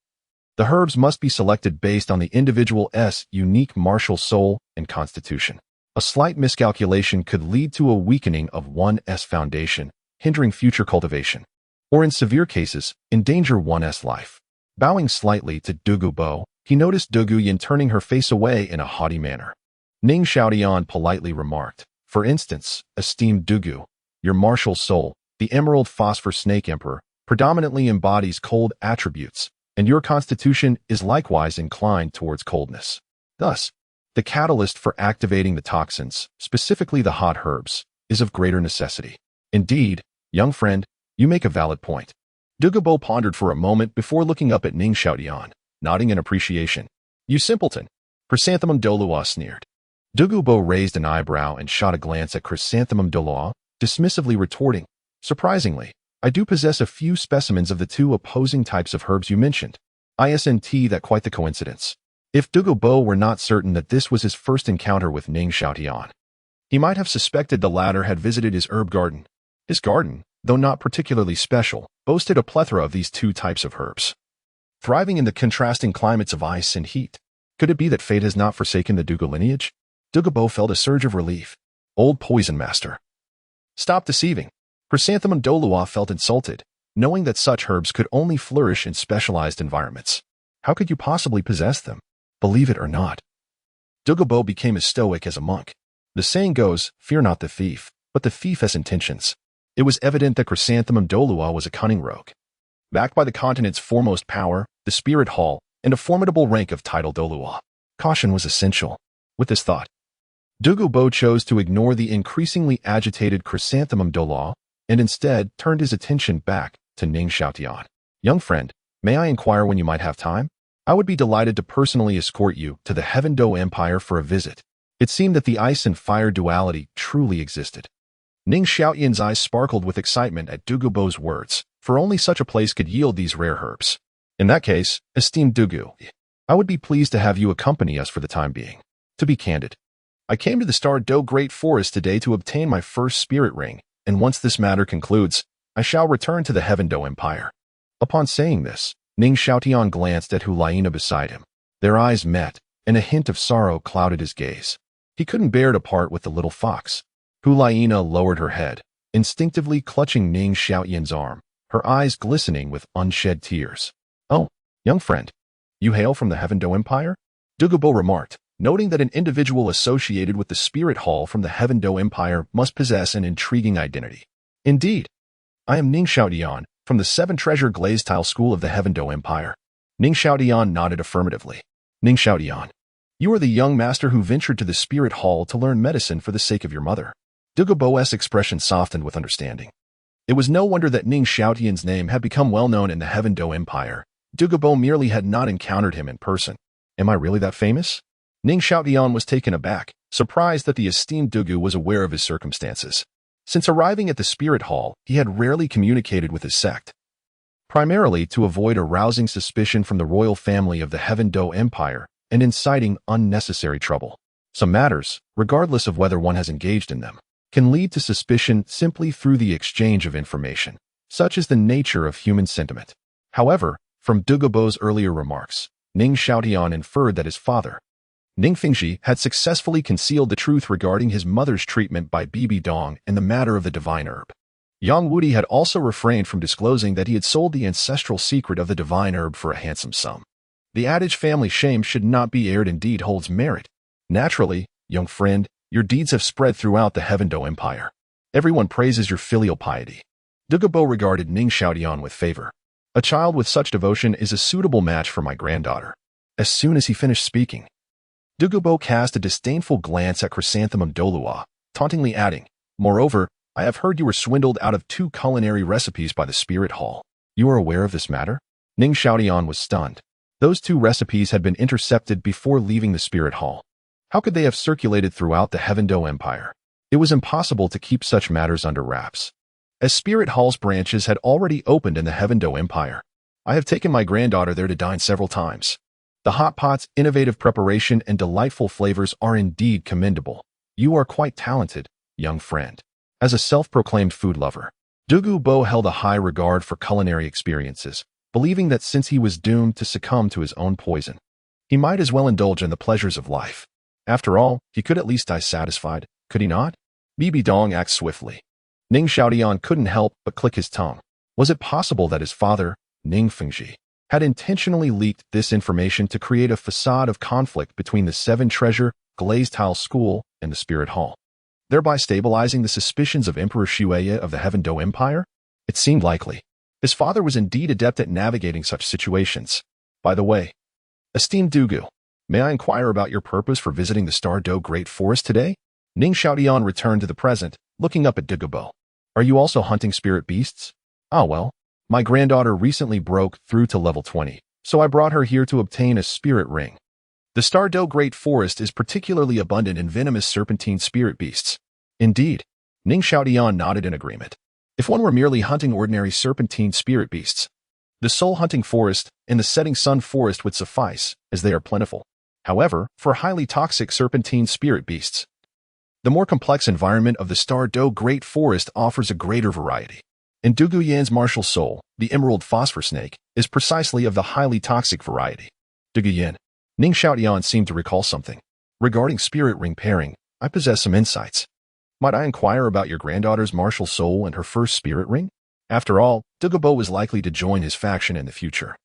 the herbs must be selected based on the individual's unique martial soul and constitution. A slight miscalculation could lead to a weakening of one's foundation, hindering future cultivation, or in severe cases, endanger one's life. Bowing slightly to Dugu Bo, he noticed Dugu Yan turning her face away in a haughty manner. Ning Xiaotian politely remarked, for instance, esteemed Dugu, your martial soul, the Emerald Phosphor Snake Emperor, predominantly embodies cold attributes, and your constitution is likewise inclined towards coldness. Thus, the catalyst for activating the toxins, specifically the hot herbs, is of greater necessity. Indeed, young friend, you make a valid point. Dugu Bo pondered for a moment before looking up at Ning Xiaotian, nodding in appreciation. You simpleton, Chrysanthemum Douluo sneered. Dugu Bo raised an eyebrow and shot a glance at Chrysanthemum Douluo, dismissively retorting, surprisingly, I do possess a few specimens of the two opposing types of herbs you mentioned. Isn't that quite the coincidence? If Dugu Bo were not certain that this was his first encounter with Ning Xiaotian, he might have suspected the latter had visited his herb garden. His garden, though not particularly special, boasted a plethora of these two types of herbs, thriving in the contrasting climates of ice and heat. Could it be that fate has not forsaken the Dugu lineage? Dugu Bo felt a surge of relief. Old poison master. Stop deceiving. Chrysanthemum Douluo felt insulted, knowing that such herbs could only flourish in specialized environments. How could you possibly possess them? Believe it or not. Dugu Bo became as stoic as a monk. The saying goes, fear not the thief, but the thief has intentions. It was evident that Chrysanthemum Douluo was a cunning rogue. Backed by the continent's foremost power, the Spirit Hall, and a formidable rank of title Douluo, caution was essential. With this thought, Dugu Bo chose to ignore the increasingly agitated Chrysanthemum Douluo and instead turned his attention back to Ning Xiaotian. Young friend, may I inquire when you might have time? I would be delighted to personally escort you to the Heavendou Empire for a visit. It seemed that the ice and fire duality truly existed. Ning Xiaotian's eyes sparkled with excitement at Dugu Bo's words, for only such a place could yield these rare herbs. In that case, esteemed Dugu, I would be pleased to have you accompany us for the time being. To be candid, I came to the Tiandou Great Forest today to obtain my first spirit ring, and once this matter concludes, I shall return to the Heavendou Empire. Upon saying this, Ning Xiaotian glanced at Liena beside him. Their eyes met, and a hint of sorrow clouded his gaze. He couldn't bear to part with the little fox. Liena lowered her head, instinctively clutching Ning Xiaotian's arm, her eyes glistening with unshed tears. Oh, young friend, you hail from the Heavendou Empire? Dugu Bo remarked, noting that an individual associated with the Spirit Hall from the Heavendou Empire must possess an intriguing identity. Indeed, I am Ning Xiaotian, from the Seven Treasure Glazed Tile School of the Heavendou Empire. Ning Xiaotian nodded affirmatively. Ning Xiaotian, you are the young master who ventured to the Spirit Hall to learn medicine for the sake of your mother. Dugu Bo's expression softened with understanding. It was no wonder that Ning Xiaotian's name had become well known in the Heavendou Empire. Dugu Bo merely had not encountered him in person. Am I really that famous? Ning Xiaotian was taken aback, surprised that the esteemed Dugu was aware of his circumstances. Since arriving at the Spirit Hall, he had rarely communicated with his sect, primarily to avoid arousing suspicion from the royal family of the Heavendou Empire and inciting unnecessary trouble. Some matters, regardless of whether one has engaged in them, can lead to suspicion simply through the exchange of information. Such is the nature of human sentiment. However, From Dugu Bo's earlier remarks, Ning Xiaotian inferred that his father, Ning Fengzhi, had successfully concealed the truth regarding his mother's treatment by Bibi Dong in the matter of the divine herb. Yang Wudi had also refrained from disclosing that he had sold the ancestral secret of the divine herb for a handsome sum. The adage family shame should not be aired indeed holds merit. Naturally, young friend, your deeds have spread throughout the Heavendou Empire. Everyone praises your filial piety. Dugu Bo regarded Ning Xiaotian with favor. A child with such devotion is a suitable match for my granddaughter. As soon as he finished speaking, Dugu Bo cast a disdainful glance at Chrysanthemum Douluo, tauntingly adding, "Moreover, I have heard you were swindled out of 2 culinary recipes by the Spirit Hall. You are aware of this matter?" Ning Xiaotian was stunned. Those 2 recipes had been intercepted before leaving the Spirit Hall. How could they have circulated throughout the Heavendou Empire? It was impossible to keep such matters under wraps. As Spirit Hall's branches had already opened in the Heavendou Empire, I have taken my granddaughter there to dine several times. The hot pot's innovative preparation and delightful flavors are indeed commendable. You are quite talented, young friend. As a self-proclaimed food lover, Dugu Bo held a high regard for culinary experiences, believing that since he was doomed to succumb to his own poison, he might as well indulge in the pleasures of life. After all, he could at least die satisfied, could he not? BBDong acts swiftly. Ning Xiaotian couldn't help but click his tongue. Was it possible that his father, Ning Fengzhi, had intentionally leaked this information to create a facade of conflict between the Seven Treasure Glazed Tile School and the Spirit Hall, thereby stabilizing the suspicions of Emperor Xueye of the Heavendou Empire? It seemed likely. His father was indeed adept at navigating such situations. By the way, esteemed Dugu, may I inquire about your purpose for visiting the Stardo Great Forest today? Ning Xiaotian returned to the present, looking up at Dugu Bo. Are you also hunting spirit beasts? Ah well, my granddaughter recently broke through to level 20, so I brought her here to obtain a spirit ring. The Stardo Great Forest is particularly abundant in venomous serpentine spirit beasts. Indeed, Ning Xiaotian nodded in agreement. If one were merely hunting ordinary serpentine spirit beasts, the soul-hunting forest and the setting sun forest would suffice, as they are plentiful. However, for highly toxic serpentine spirit beasts, the more complex environment of the Stardo Great Forest offers a greater variety. In Dugu Yan's martial soul, the emerald phosphor snake is precisely of the highly toxic variety. Dugu Yan. Ning Xiaotian seemed to recall something. Regarding spirit ring pairing, I possess some insights. Might I inquire about your granddaughter's martial soul and her first spirit ring? After all, Dugu Bo was likely to join his faction in the future,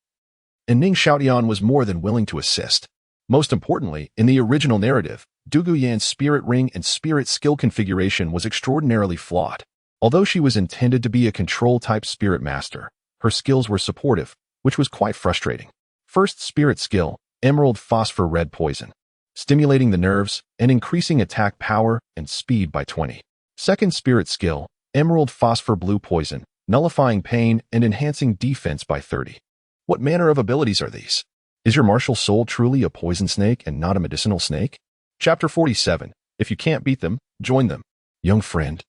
and Ning Xiaotian was more than willing to assist. Most importantly, in the original narrative, Dugu Yan's spirit ring and spirit skill configuration was extraordinarily flawed. Although she was intended to be a control-type spirit master, her skills were supportive, which was quite frustrating. First spirit skill, Emerald Phosphor Red Poison, stimulating the nerves and increasing attack power and speed by 20. Second spirit skill, Emerald Phosphor Blue Poison, nullifying pain and enhancing defense by 30. What manner of abilities are these? Is your martial soul truly a poison snake and not a medicinal snake? Chapter 47. If you can't beat them, join them. Young friend,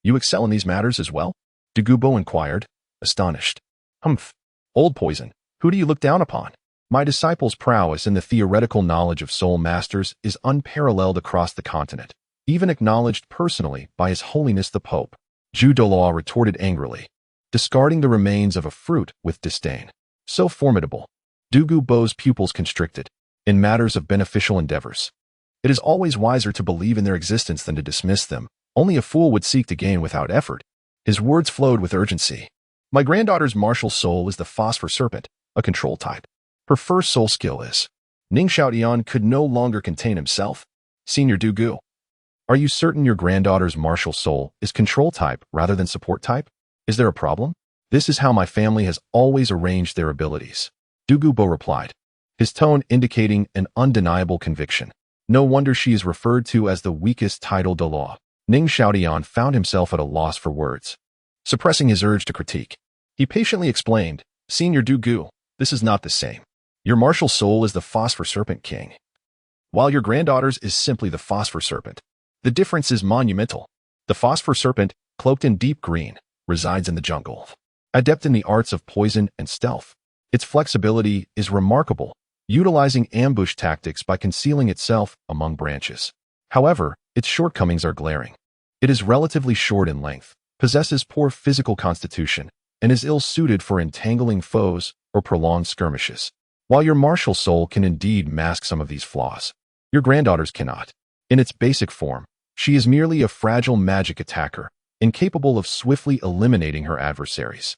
you excel in these matters as well? Dugu Bo inquired, astonished. Humph. Old poison, who do you look down upon? My disciple's prowess in the theoretical knowledge of soul masters is unparalleled across the continent, even acknowledged personally by His Holiness the Pope. Douluo retorted angrily, discarding the remains of a fruit with disdain. So formidable. Dugu Bo's pupils constricted. In matters of beneficial endeavors, it is always wiser to believe in their existence than to dismiss them. Only a fool would seek to gain without effort. His words flowed with urgency. My granddaughter's martial soul is the Phosphor Serpent, a control type. Her first soul skill is. Ning Xiaotian could no longer contain himself. Senior Dugu, are you certain your granddaughter's martial soul is control type rather than support type? Is there a problem? This is how my family has always arranged their abilities. Dugu Bo replied, his tone indicating an undeniable conviction. No wonder she is referred to as the weakest title Douluo. Ning Xiaotian found himself at a loss for words. Suppressing his urge to critique, he patiently explained, Senior Dugu, this is not the same. Your martial soul is the Phosphor Serpent King, while your granddaughter's is simply the Phosphor Serpent. The difference is monumental. The Phosphor Serpent, cloaked in deep green, resides in the jungle, adept in the arts of poison and stealth. Its flexibility is remarkable, utilizing ambush tactics by concealing itself among branches. However, its shortcomings are glaring. It is relatively short in length, possesses poor physical constitution, and is ill-suited for entangling foes or prolonged skirmishes. While your martial soul can indeed mask some of these flaws, your granddaughter's cannot. In its basic form, she is merely a fragile magic attacker, incapable of swiftly eliminating her adversaries.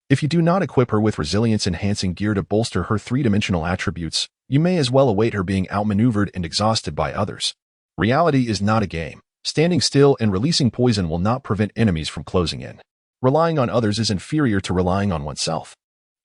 If you do not equip her with resilience-enhancing gear to bolster her three-dimensional attributes, you may as well await her being outmaneuvered and exhausted by others. Reality is not a game. Standing still and releasing poison will not prevent enemies from closing in. Relying on others is inferior to relying on oneself.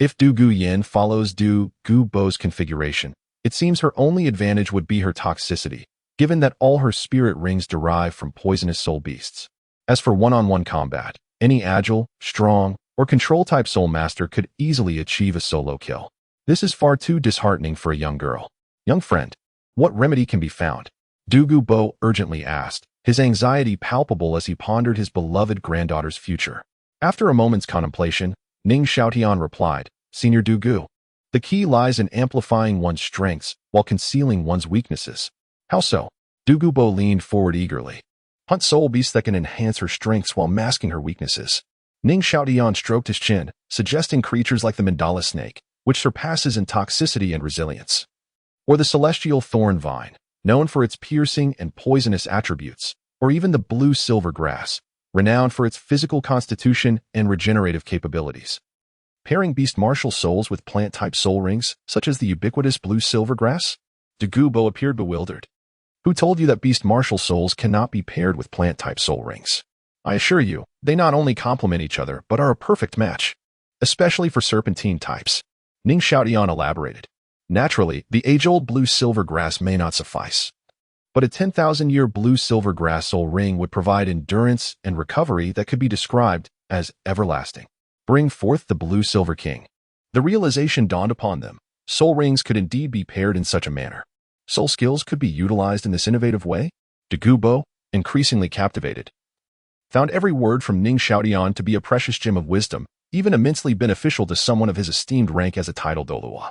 If Dugu Yan follows Dugu Bo's configuration, it seems her only advantage would be her toxicity, given that all her spirit rings derive from poisonous soul beasts. As for one-on-one combat, any agile, strong, or control-type soul master could easily achieve a solo kill. This is far too disheartening for a young girl. Young friend, what remedy can be found? Dugu Bo urgently asked, his anxiety palpable as he pondered his beloved granddaughter's future. After a moment's contemplation, Ning Xiaotian replied, Senior Dugu, the key lies in amplifying one's strengths while concealing one's weaknesses. How so? Dugu Bo leaned forward eagerly. Hunt soul beasts that can enhance her strengths while masking her weaknesses. Ning Xiaotian stroked his chin, suggesting creatures like the mandala snake, which surpasses in toxicity and resilience. Or the celestial thorn vine, known for its piercing and poisonous attributes, or even the blue silver grass, renowned for its physical constitution and regenerative capabilities. Pairing beast martial souls with plant-type soul rings, such as the ubiquitous blue silver grass? Dugu Bo appeared bewildered. Who told you that beast martial souls cannot be paired with plant-type soul rings? I assure you, they not only complement each other, but are a perfect match, especially for serpentine types. Ning Xiaotian elaborated. Naturally, the age-old blue-silver grass may not suffice, but a 10,000-year blue-silver grass soul ring would provide endurance and recovery that could be described as everlasting. Bring forth the blue-silver king. The realization dawned upon them. Soul rings could indeed be paired in such a manner. Soul skills could be utilized in this innovative way? Dugu Bo, increasingly captivated, found every word from Ning Xiaotian to be a precious gem of wisdom, even immensely beneficial to someone of his esteemed rank as a titled Douluo.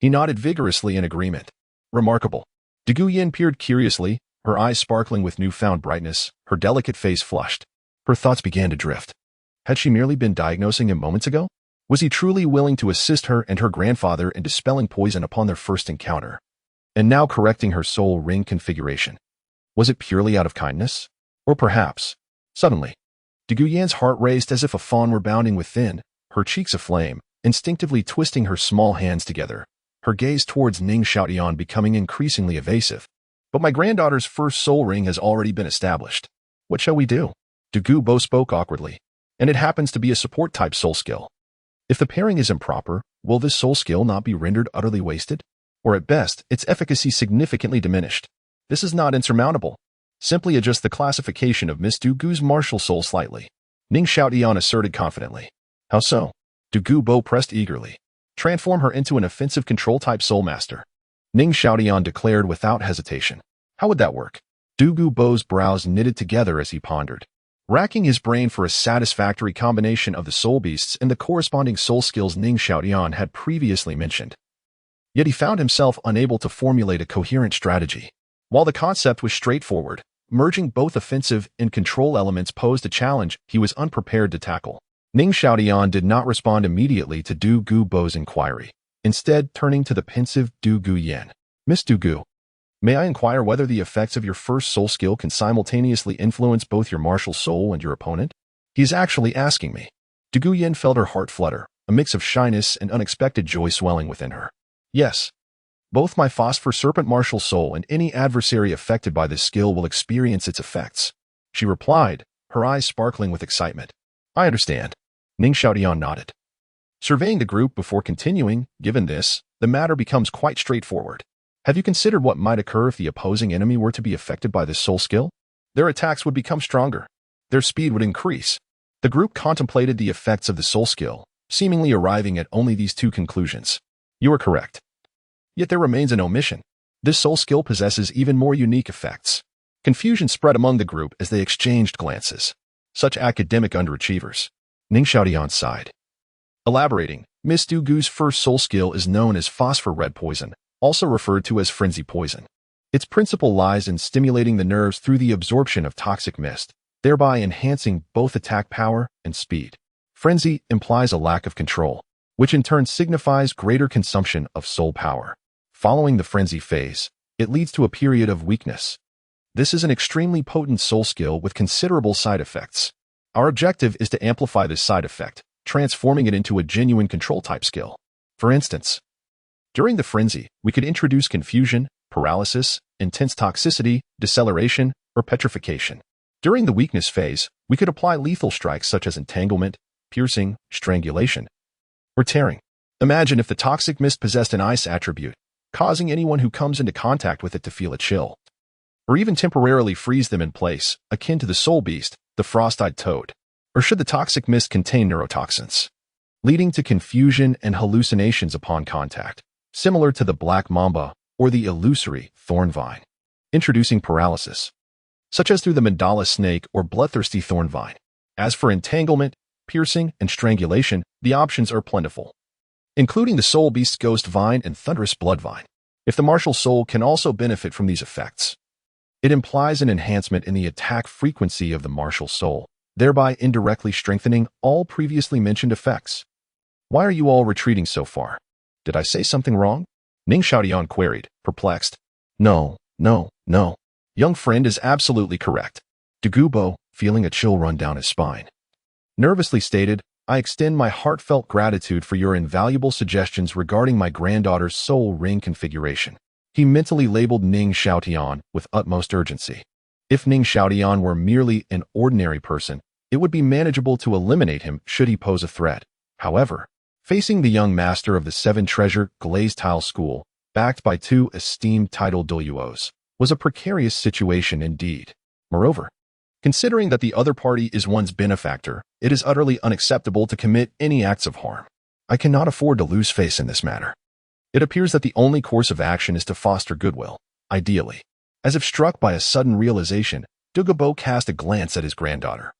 He nodded vigorously in agreement. Remarkable. Dugu Yan peered curiously, her eyes sparkling with newfound brightness, her delicate face flushed. Her thoughts began to drift. Had she merely been diagnosing him moments ago? Was he truly willing to assist her and her grandfather in dispelling poison upon their first encounter, and now correcting her soul ring configuration? Was it purely out of kindness? Or perhaps, suddenly, Dugu Yan's heart raced as if a fawn were bounding within, her cheeks aflame, instinctively twisting her small hands together, her gaze towards Ning Xiaotian becoming increasingly evasive. But my granddaughter's first soul ring has already been established. What shall we do? Dugu Bo spoke awkwardly, and it happens to be a support-type soul skill. If the pairing is improper, will this soul skill not be rendered utterly wasted? Or at best, its efficacy significantly diminished? This is not insurmountable. Simply adjust the classification of Miss Dugu's martial soul slightly. Ning Xiaotian asserted confidently. How so? Dugu Bo pressed eagerly. Transform her into an offensive control-type soul master. Ning Xiaotian declared without hesitation. How would that work? Dugu Bo's brows knitted together as he pondered, racking his brain for a satisfactory combination of the soul beasts and the corresponding soul skills Ning Xiaotian had previously mentioned. Yet he found himself unable to formulate a coherent strategy. While the concept was straightforward, merging both offensive and control elements posed a challenge he was unprepared to tackle. Ning Xiaotian did not respond immediately to Dugu Bo's inquiry, instead turning to the pensive Dugu Yan. Miss Dugu, may I inquire whether the effects of your first soul skill can simultaneously influence both your martial soul and your opponent? He is actually asking me. Dugu Yan felt her heart flutter, a mix of shyness and unexpected joy swelling within her. Yes. Both my phosphor serpent martial soul and any adversary affected by this skill will experience its effects, she replied, her eyes sparkling with excitement. I understand. Ning Xiaotian nodded. Surveying the group before continuing, given this, the matter becomes quite straightforward. Have you considered what might occur if the opposing enemy were to be affected by this soul skill? Their attacks would become stronger. Their speed would increase. The group contemplated the effects of the soul skill, seemingly arriving at only these two conclusions. You are correct. Yet there remains an omission. This soul skill possesses even more unique effects. Confusion spread among the group as they exchanged glances. Such academic underachievers. Ning Xiaotian sighed. Elaborating, Miss Dugu's first soul skill is known as phosphor red poison, also referred to as frenzy poison. Its principle lies in stimulating the nerves through the absorption of toxic mist, thereby enhancing both attack power and speed. Frenzy implies a lack of control. which in turn signifies greater consumption of soul power. Following the frenzy phase, it leads to a period of weakness. This is an extremely potent soul skill with considerable side effects. Our objective is to amplify this side effect, transforming it into a genuine control-type skill. For instance, during the frenzy, we could introduce confusion, paralysis, intense toxicity, deceleration, or petrification. During the weakness phase, we could apply lethal strikes such as entanglement, piercing, strangulation, or tearing. Imagine if the toxic mist possessed an ice attribute, causing anyone who comes into contact with it to feel a chill, or even temporarily freeze them in place, akin to the soul beast, the frost-eyed toad. Or should the toxic mist contain neurotoxins, leading to confusion and hallucinations upon contact, similar to the black mamba or the illusory thorn vine. Introducing paralysis, such as through the mandala snake or bloodthirsty thorn vine. As for entanglement, piercing, and strangulation, the options are plentiful, including the soul beast's ghost vine and thunderous blood vine. If the martial soul can also benefit from these effects, it implies an enhancement in the attack frequency of the martial soul, thereby indirectly strengthening all previously mentioned effects. Why are you all retreating so far? Did I say something wrong? Ning Xiaotian queried, perplexed. No. Young friend is absolutely correct. Dugu Bo, feeling a chill run down his spine, nervously stated, I extend my heartfelt gratitude for your invaluable suggestions regarding my granddaughter's soul ring configuration. He mentally labeled Ning Xiaotian with utmost urgency. If Ning Xiaotian were merely an ordinary person, it would be manageable to eliminate him should he pose a threat. However, facing the young master of the Seven Treasure Glazed Tile school, backed by two esteemed titled Douluos, was a precarious situation indeed. Moreover, considering that the other party is one's benefactor, it is utterly unacceptable to commit any acts of harm. I cannot afford to lose face in this matter. It appears that the only course of action is to foster goodwill, ideally. As if struck by a sudden realization, Dugu Bo cast a glance at his granddaughter,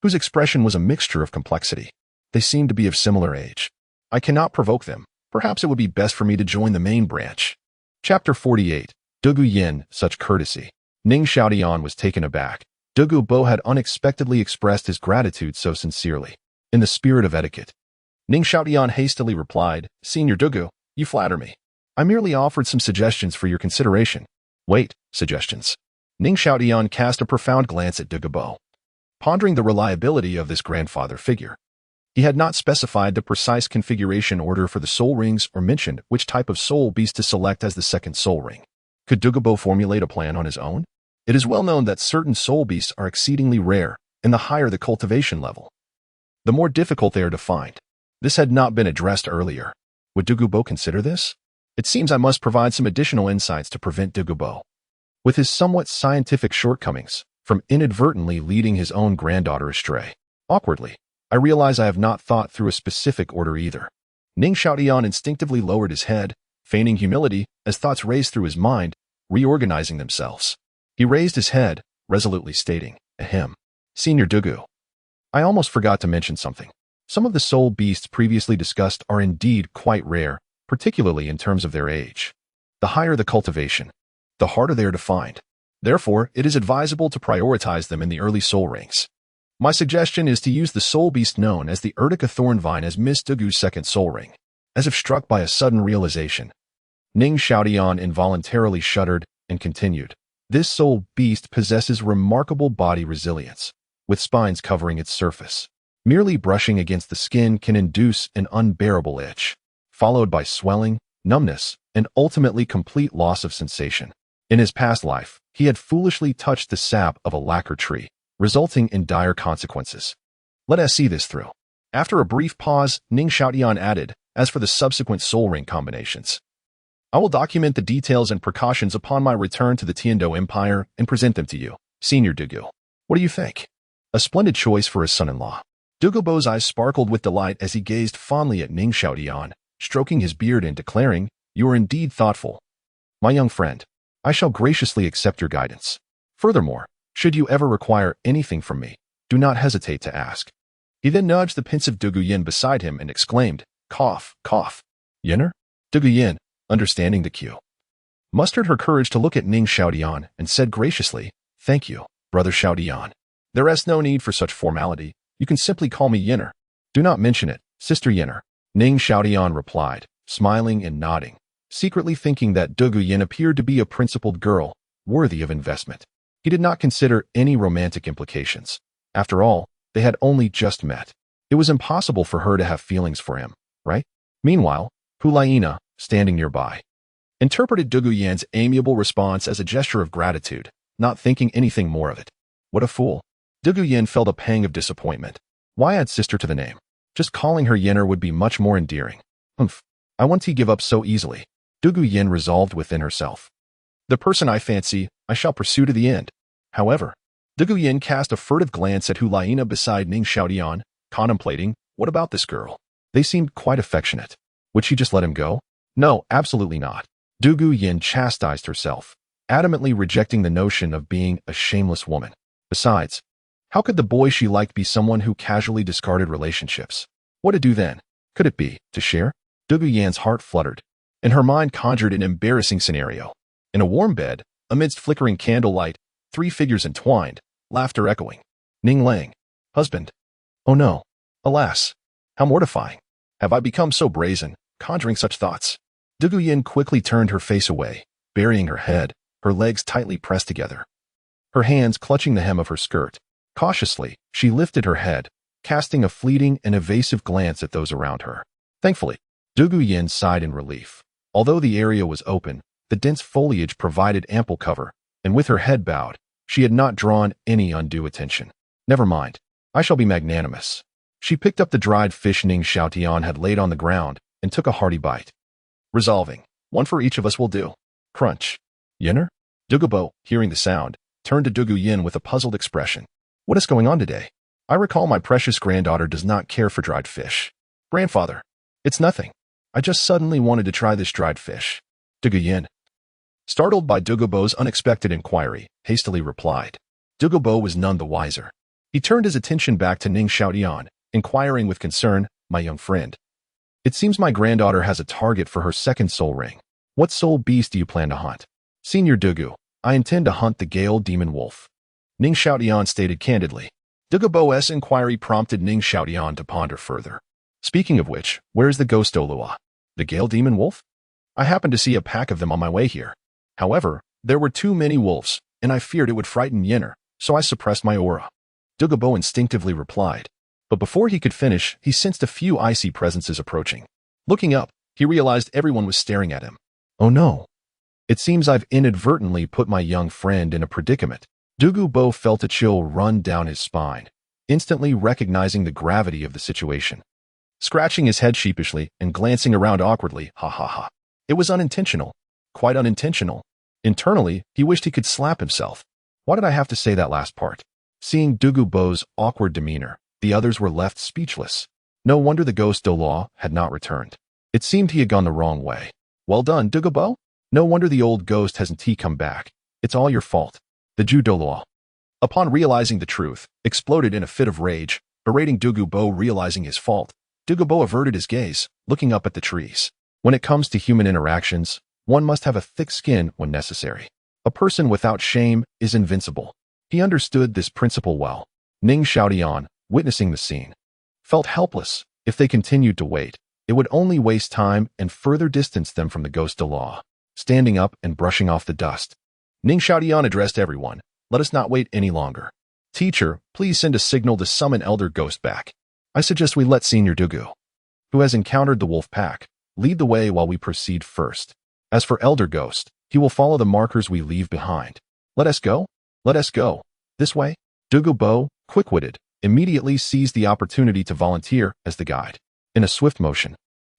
whose expression was a mixture of complexity. They seemed to be of similar age. I cannot provoke them. Perhaps it would be best for me to join the main branch. Chapter 48. Dugu Yan, such courtesy. Ning Xiaotian was taken aback. Dugu Bo had unexpectedly expressed his gratitude so sincerely. In the spirit of etiquette, Ning Xiaotian hastily replied, Senior Dugu, you flatter me. I merely offered some suggestions for your consideration. Wait, suggestions. Ning Xiaotian cast a profound glance at Dugu Bo, pondering the reliability of this grandfather figure. He had not specified the precise configuration order for the soul rings or mentioned which type of soul beast to select as the second soul ring. Could Dugu Bo formulate a plan on his own? It is well known that certain soul beasts are exceedingly rare, and the higher the cultivation level, the more difficult they are to find. This had not been addressed earlier. Would Dugu Bo consider this? It seems I must provide some additional insights to prevent Dugu Bo, with his somewhat scientific shortcomings, from inadvertently leading his own granddaughter astray. Awkwardly, I realize I have not thought through a specific order either. Ning Xiaotian instinctively lowered his head, feigning humility as thoughts raced through his mind, reorganizing themselves. He raised his head, resolutely stating, Ahem. Senior Dugu, I almost forgot to mention something. Some of the soul beasts previously discussed are indeed quite rare, particularly in terms of their age. The higher the cultivation, the harder they are to find. Therefore, it is advisable to prioritize them in the early soul rings. My suggestion is to use the soul beast known as the Urtica Thorn Vine as Miss Dugu's second soul ring. As if struck by a sudden realization, Ning Xiaotian involuntarily shuddered and continued. This soul beast possesses remarkable body resilience, with spines covering its surface. Merely brushing against the skin can induce an unbearable itch, followed by swelling, numbness, and ultimately complete loss of sensation. In his past life, he had foolishly touched the sap of a lacquer tree, resulting in dire consequences. Let us see this through. After a brief pause, Ning Xiaotian added, as for the subsequent soul ring combinations, I will document the details and precautions upon my return to the Tiandou Empire and present them to you, Senior Dugu. What do you think? A splendid choice for his son-in-law. Dugu Bo's eyes sparkled with delight as he gazed fondly at Ning Xiaotian, stroking his beard and declaring, You are indeed thoughtful. My young friend, I shall graciously accept your guidance. Furthermore, should you ever require anything from me, do not hesitate to ask. He then nudged the pensive Dugu Yan beside him and exclaimed, Cough, cough. Yenner? Dugu Yan, understanding the cue, mustered her courage to look at Ning Xiaotian and said graciously, Thank you, Brother Xiaotian. There is no need for such formality. You can simply call me Yenner. Do not mention it, Sister Yenner. Ning Xiaotian replied, smiling and nodding, secretly thinking that Dugu Yan appeared to be a principled girl, worthy of investment. He did not consider any romantic implications. After all, they had only just met. It was impossible for her to have feelings for him, right? Meanwhile, Liena, standing nearby, interpreted Dugu Yan's amiable response as a gesture of gratitude, not thinking anything more of it. What a fool. Dugu Yan felt a pang of disappointment. Why add sister to the name? Just calling her Yenner would be much more endearing. Humph. I won't give up so easily. Dugu Yan resolved within herself. The person I fancy, I shall pursue to the end. However, Dugu Yan cast a furtive glance at Liena beside Ning Xiaotian, contemplating, what about this girl? They seemed quite affectionate. Would she just let him go? No, absolutely not. Dugu Yan chastised herself, adamantly rejecting the notion of being a shameless woman. Besides, how could the boy she liked be someone who casually discarded relationships? What to do then? Could it be to share? Dugu Yan's heart fluttered, and her mind conjured an embarrassing scenario. In a warm bed, amidst flickering candlelight, 3 figures entwined, laughter echoing. Ning Lang. Husband. Oh no. Alas. How mortifying. Have I become so brazen, conjuring such thoughts? Dugu Yan quickly turned her face away, burying her head, her legs tightly pressed together, her hands clutching the hem of her skirt. Cautiously, she lifted her head, casting a fleeting and evasive glance at those around her. Thankfully, Dugu Yan sighed in relief. Although the area was open, the dense foliage provided ample cover, and with her head bowed, she had not drawn any undue attention. Never mind. I shall be magnanimous. She picked up the dried fish Ning Xiaotian had laid on the ground and took a hearty bite. Resolving, one for each of us will do. Crunch. Yenner? Dugu Bo, hearing the sound, turned to Dugu Yan with a puzzled expression. What is going on today? I recall my precious granddaughter does not care for dried fish. Grandfather. It's nothing. I just suddenly wanted to try this dried fish. Dugu Yan, startled by Dugu Bo's unexpected inquiry, hastily replied. Dugu Bo was none the wiser. He turned his attention back to Ning Xiaotian, inquiring with concern, my young friend. It seems my granddaughter has a target for her second soul ring. What soul beast do you plan to hunt? Senior Dugu, I intend to hunt the Gale Demon Wolf. Ning Xiaotian stated candidly. Dugu Bo's inquiry prompted Ning Xiaotian to ponder further. Speaking of which, where is the ghost Douluo? The Gale Demon Wolf? I happened to see a pack of them on my way here. However, there were too many wolves, and I feared it would frighten Yenner, so I suppressed my aura. Dugu Bo instinctively replied. But before he could finish, he sensed a few icy presences approaching. Looking up, he realized everyone was staring at him. Oh no. It seems I've inadvertently put my young friend in a predicament. Dugu Bo felt a chill run down his spine, instantly recognizing the gravity of the situation. Scratching his head sheepishly and glancing around awkwardly, ha ha ha. It was unintentional. Quite unintentional. Internally, he wished he could slap himself. Why did I have to say that last part? Seeing Dugu Bo's awkward demeanor, the others were left speechless. No wonder the ghost Douluo had not returned. It seemed he had gone the wrong way. Well done, Dugu Bo. No wonder the old ghost hasn't come back. It's all your fault. The Jew Douluo, upon realizing the truth, exploded in a fit of rage, berating Dugu Bo. Realizing his fault, Dugu Bo averted his gaze, looking up at the trees. When it comes to human interactions, one must have a thick skin when necessary. A person without shame is invincible. He understood this principle well. Ning Xiaotian, witnessing the scene, felt helpless. If they continued to wait, it would only waste time and further distance them from the ghost Douluo. Standing up and brushing off the dust, Ning Xiaotian addressed everyone. Let us not wait any longer. Teacher, please send a signal to summon Elder Ghost back. I suggest we let Senior Dugu, who has encountered the wolf pack, lead the way while we proceed first. As for Elder Ghost, he will follow the markers we leave behind. Let us go? Let us go. This way? Dugu Bo, quick-witted, immediately seized the opportunity to volunteer as the guide. In a swift motion,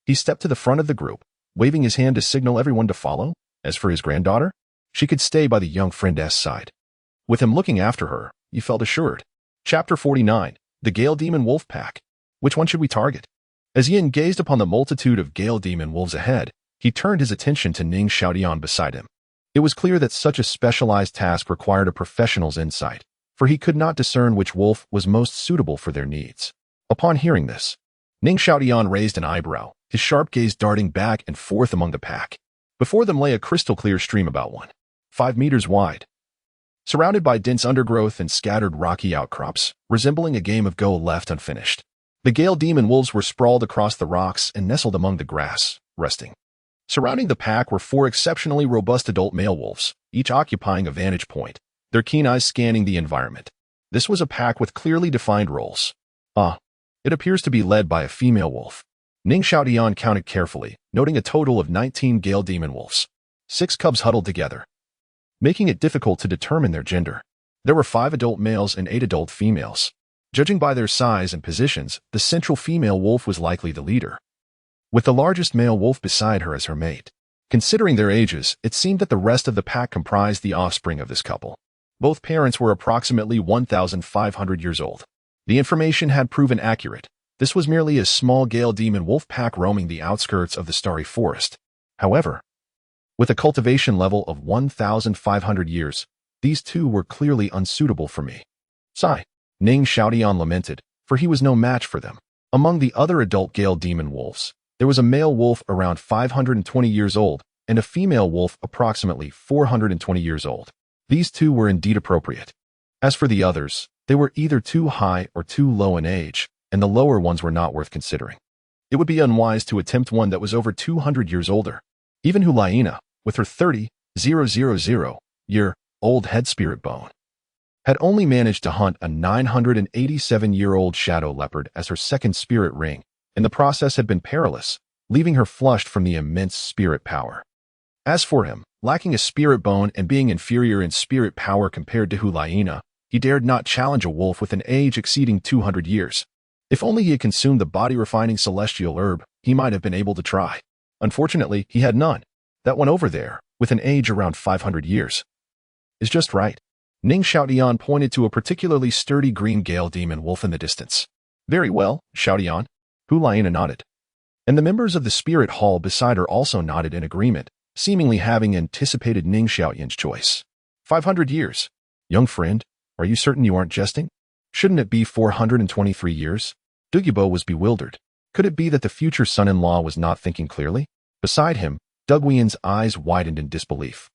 he stepped to the front of the group, waving his hand to signal everyone to follow. As for his granddaughter, she could stay by the young friend's side. With him looking after her, he felt assured. Chapter 49, The Gale Demon Wolf Pack. Which one should we target? As Yin gazed upon the multitude of Gale Demon Wolves ahead, he turned his attention to Ning Xiaotian beside him. It was clear that such a specialized task required a professional's insight, for he could not discern which wolf was most suitable for their needs. Upon hearing this, Ning Xiaotian raised an eyebrow, his sharp gaze darting back and forth among the pack. Before them lay a crystal-clear stream about 5 meters wide, surrounded by dense undergrowth and scattered rocky outcrops, resembling a game of Go left unfinished. The Gale demon wolves were sprawled across the rocks and nestled among the grass, resting. Surrounding the pack were 4 exceptionally robust adult male wolves, each occupying a vantage point, their keen eyes scanning the environment. This was a pack with clearly defined roles. It appears to be led by a female wolf. Ning Xiaotian counted carefully, noting a total of 19 Gale demon wolves. 6 cubs huddled together, making it difficult to determine their gender. There were 5 adult males and 8 adult females. Judging by their size and positions, the central female wolf was likely the leader, with the largest male wolf beside her as her mate. Considering their ages, it seemed that the rest of the pack comprised the offspring of this couple. Both parents were approximately 1,500 years old. The information had proven accurate. This was merely a small Gale demon wolf pack roaming the outskirts of the starry forest. However, with a cultivation level of 1,500 years, these 2 were clearly unsuitable for me. Sigh. Ning Xiaotian lamented, for he was no match for them. Among the other adult Gale demon wolves, there was a male wolf around 520 years old and a female wolf approximately 420 years old. These 2 were indeed appropriate. As for the others, they were either too high or too low in age, and the lower ones were not worth considering. It would be unwise to attempt one that was over 200 years older. Even Liena, with her 30,000-year-old head spirit bone, had only managed to hunt a 987-year-old shadow leopard as her second spirit ring, and the process had been perilous, leaving her flushed from the immense spirit power. As for him, lacking a spirit bone and being inferior in spirit power compared to Liena, he dared not challenge a wolf with an age exceeding 200 years. If only he had consumed the body-refining celestial herb, he might have been able to try. Unfortunately, he had none. That one over there, with an age around 500 years, is just right. Ning Xiaotian pointed to a particularly sturdy green Gale demon wolf in the distance. Very well, Xiaotian. Liena nodded. And the members of the spirit hall beside her also nodded in agreement, seemingly having anticipated Ning Xiaotian's choice. 500 years. Young friend, are you certain you aren't jesting? Shouldn't it be 423 years? Dugu Bo was bewildered. Could it be that the future son-in-law was not thinking clearly? Beside him, Dugu Yan's eyes widened in disbelief.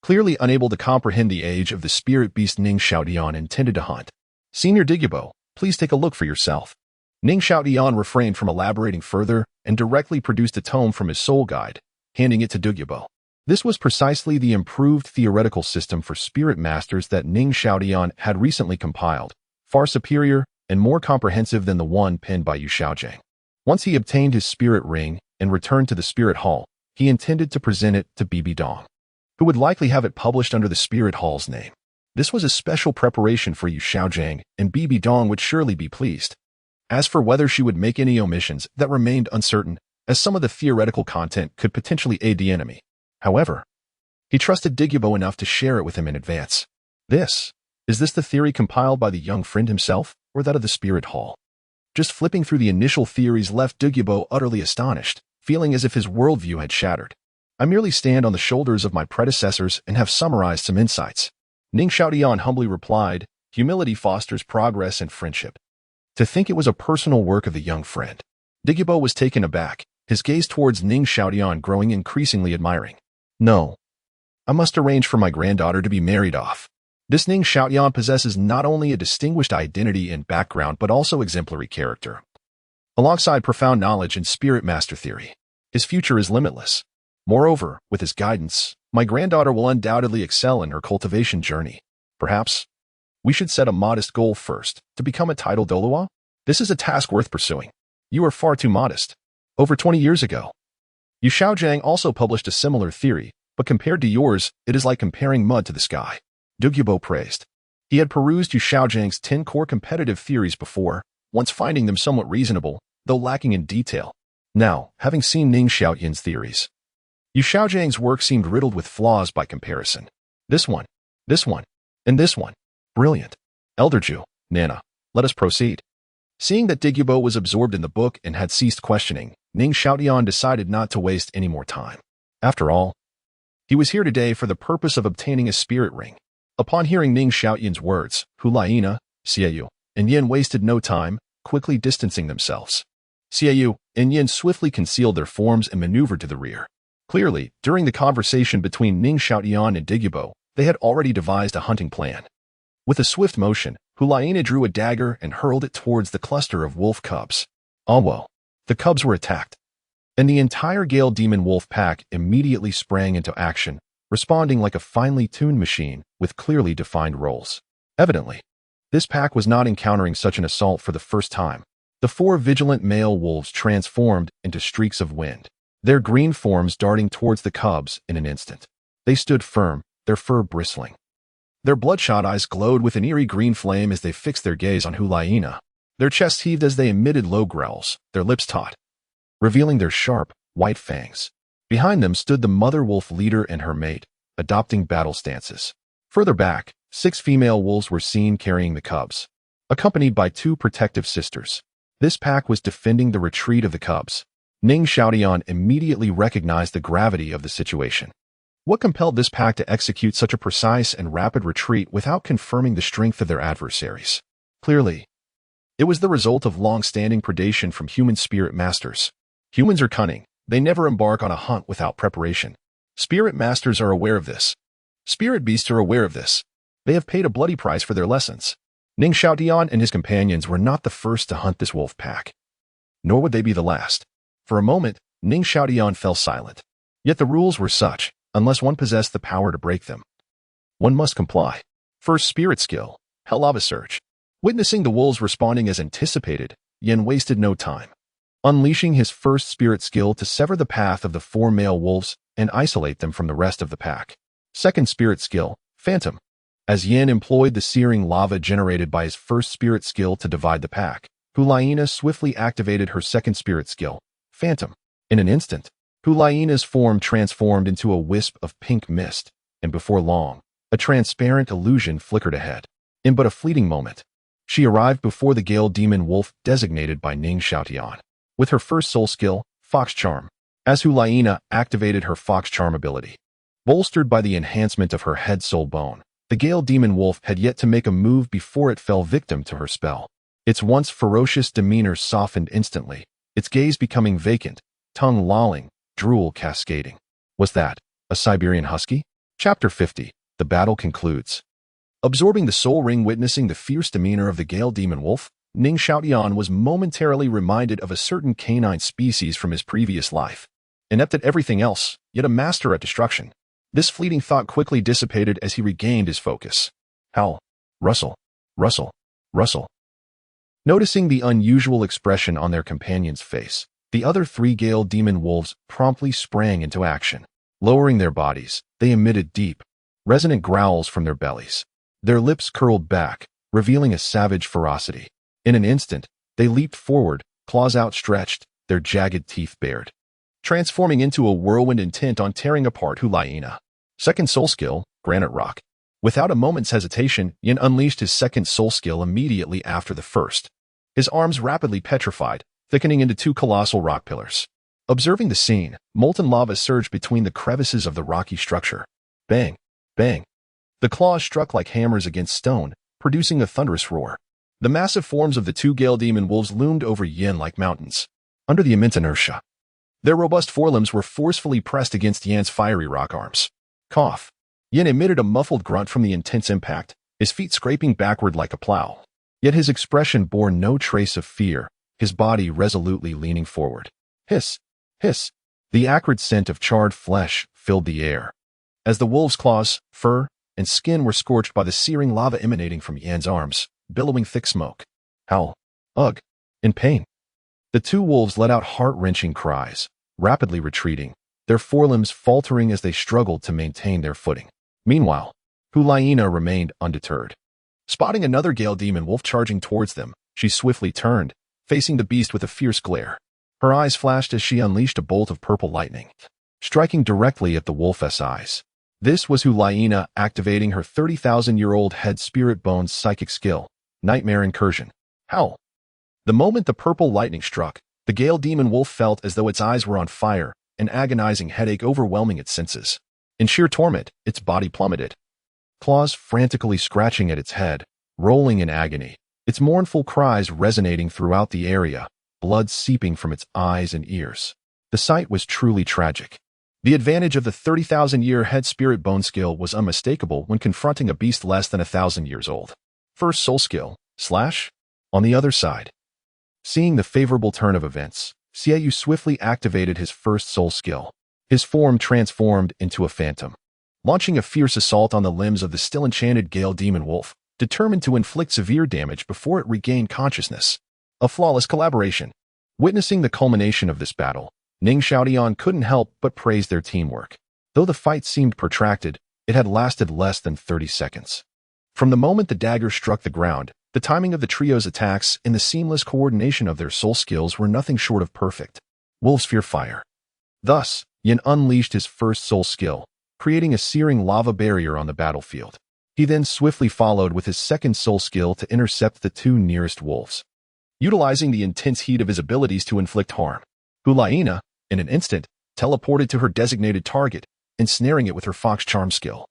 Clearly unable to comprehend the age of the spirit beast Ning Xiaotian intended to hunt. Senior Dugu Bo, please take a look for yourself. Ning Xiaotian refrained from elaborating further and directly produced a tome from his soul guide, handing it to Dugu Bo. This was precisely the improved theoretical system for spirit masters that Ning Xiaotian had recently compiled, far superior and more comprehensive than the one penned by Yu Xiaojing. Once he obtained his spirit ring and returned to the spirit hall, he intended to present it to Bibi Dong, who would likely have it published under the spirit hall's name. This was a special preparation for Yu Xiaojing, and Bibi Dong would surely be pleased. As for whether she would make any omissions, that remained uncertain, as some of the theoretical content could potentially aid the enemy. However, he trusted Dugu Bo enough to share it with him in advance. Is this the theory compiled by the young friend himself, or that of the spirit hall? Just flipping through the initial theories left Dugu Bo utterly astonished, feeling as if his worldview had shattered. I merely stand on the shoulders of my predecessors and have summarized some insights. Ning Xiaotian humbly replied, humility fosters progress and friendship. To think it was a personal work of the young friend. Dugu Bo was taken aback, his gaze towards Ning Xiaotian growing increasingly admiring. No. I must arrange for my granddaughter to be married off. This Ning Xiaotian possesses not only a distinguished identity and background but also exemplary character. Alongside profound knowledge and spirit master theory, his future is limitless. Moreover, with his guidance, my granddaughter will undoubtedly excel in her cultivation journey. Perhaps we should set a modest goal first, to become a titled Douluo? This is a task worth pursuing. You are far too modest. Over 20 years ago, Yu Xiaojing also published a similar theory, but compared to yours, it is like comparing mud to the sky. Dugu Bo praised. He had perused Yu Xiaojing's 10 core competitive theories before, once finding them somewhat reasonable, though lacking in detail. Now, having seen Ning Xiaotian's theories, Yu Xiaojing's work seemed riddled with flaws by comparison. This one, and this one. Brilliant. Elder Jew, Nana, let us proceed. Seeing that Dugu Bo was absorbed in the book and had ceased questioning, Ning Xiaotian decided not to waste any more time. After all, he was here today for the purpose of obtaining a spirit ring. Upon hearing Ning Xiaotian's words, Liena, Xiaoyu, and Yin wasted no time, quickly distancing themselves. Xiaoyu and Yin swiftly concealed their forms and maneuvered to the rear. Clearly, during the conversation between Ning Xiaotian and Dugu Bo, they had already devised a hunting plan. With a swift motion, Liena drew a dagger and hurled it towards the cluster of wolf cubs. Oh well, the cubs were attacked, and the entire Gale Demon Wolf pack immediately sprang into action, responding like a finely tuned machine with clearly defined roles. Evidently, this pack was not encountering such an assault for the first time. The 4 vigilant male wolves transformed into streaks of wind, their green forms darting towards the cubs in an instant. They stood firm, their fur bristling. Their bloodshot eyes glowed with an eerie green flame as they fixed their gaze on Liena. Their chests heaved as they emitted low growls, their lips taut, revealing their sharp, white fangs. Behind them stood the mother wolf leader and her mate, adopting battle stances. Further back, 6 female wolves were seen carrying the cubs, accompanied by 2 protective sisters. This pack was defending the retreat of the cubs. Ning Xiaotian immediately recognized the gravity of the situation. What compelled this pack to execute such a precise and rapid retreat without confirming the strength of their adversaries? Clearly, it was the result of long-standing predation from human spirit masters. Humans are cunning. They never embark on a hunt without preparation. Spirit masters are aware of this. Spirit beasts are aware of this. They have paid a bloody price for their lessons. Ning Xiaotian and his companions were not the first to hunt this wolf pack, nor would they be the last. For a moment, Ning Xiaotian fell silent. Yet the rules were such, unless one possessed the power to break them, one must comply. First spirit skill, Hell Lava Surge. Witnessing the wolves responding as anticipated, Yan wasted no time, unleashing his first spirit skill to sever the path of the 4 male wolves and isolate them from the rest of the pack. Second spirit skill, Phantom. As Yan employed the searing lava generated by his first spirit skill to divide the pack, Liena swiftly activated her second spirit skill, Phantom. In an instant, Liena's form transformed into a wisp of pink mist, and before long, a transparent illusion flickered ahead. In but a fleeting moment, she arrived before the Gale Demon Wolf designated by Ning Xiaotian. With her first soul skill, Fox Charm, as Liena activated her Fox Charm ability. Bolstered by the enhancement of her head soul bone, the Gale Demon Wolf had yet to make a move before it fell victim to her spell. Its once ferocious demeanor softened instantly, its gaze becoming vacant, tongue lolling, drool cascading. Was that a Siberian husky? Chapter 50. The battle concludes. Absorbing the soul ring, witnessing the fierce demeanor of the Gale Demon Wolf, Ning Xiaotian was momentarily reminded of a certain canine species from his previous life. Inept at everything else, yet a master at destruction. This fleeting thought quickly dissipated as he regained his focus. Howl. Rustle. Rustle. Rustle. Noticing the unusual expression on their companion's face, the other 3 Gale Demon Wolves promptly sprang into action. Lowering their bodies, they emitted deep, resonant growls from their bellies. Their lips curled back, revealing a savage ferocity. In an instant, they leaped forward, claws outstretched, their jagged teeth bared, transforming into a whirlwind intent on tearing apart Liena. Second soul skill, Granite Rock. Without a moment's hesitation, Yan unleashed his second soul skill immediately after the first. His arms rapidly petrified, thickening into 2 colossal rock pillars. Observing the scene, molten lava surged between the crevices of the rocky structure. Bang! Bang! The claws struck like hammers against stone, producing a thunderous roar. The massive forms of the 2 Gale Demon Wolves loomed over Yan like mountains. Under the immense inertia, their robust forelimbs were forcefully pressed against Yan's fiery rock arms. Cough. Yan emitted a muffled grunt from the intense impact, his feet scraping backward like a plow. Yet his expression bore no trace of fear, his body resolutely leaning forward. Hiss. Hiss. The acrid scent of charred flesh filled the air. As the wolf's claws, fur, and skin were scorched by the searing lava emanating from Yan's arms, billowing thick smoke. Howl. Ugh. In pain. The 2 wolves let out heart-wrenching cries, rapidly retreating, their forelimbs faltering as they struggled to maintain their footing. Meanwhile, Liena remained undeterred. Spotting another Gale Demon Wolf charging towards them, she swiftly turned, facing the beast with a fierce glare. Her eyes flashed as she unleashed a bolt of purple lightning, striking directly at the wolf's eyes. This was Liena activating her 30,000-year-old head spirit bone's psychic skill, Nightmare Incursion. Howl. The moment the purple lightning struck, the Gale Demon Wolf felt as though its eyes were on fire, an agonizing headache overwhelming its senses. In sheer torment, its body plummeted, claws frantically scratching at its head, rolling in agony, its mournful cries resonating throughout the area, blood seeping from its eyes and ears. The sight was truly tragic. The advantage of the 30,000-year head spirit bone skill was unmistakable when confronting a beast less than 1,000 years old. First soul skill, slash. On the other side. Seeing the favorable turn of events, Xiaoyu swiftly activated his first soul skill. His form transformed into a phantom, launching a fierce assault on the limbs of the still enchanted Gale Demon Wolf, determined to inflict severe damage before it regained consciousness. A flawless collaboration. Witnessing the culmination of this battle, Ning Xiaotian couldn't help but praise their teamwork. Though the fight seemed protracted, it had lasted less than 30 seconds. From the moment the dagger struck the ground, the timing of the trio's attacks and the seamless coordination of their soul skills were nothing short of perfect. Wolves fear fire. Thus, Yin unleashed his first soul skill, creating a searing lava barrier on the battlefield. He then swiftly followed with his second soul skill to intercept the two nearest wolves. Utilizing the intense heat of his abilities to inflict harm, Liena, in an instant, teleported to her designated target, ensnaring it with her fox charm skill.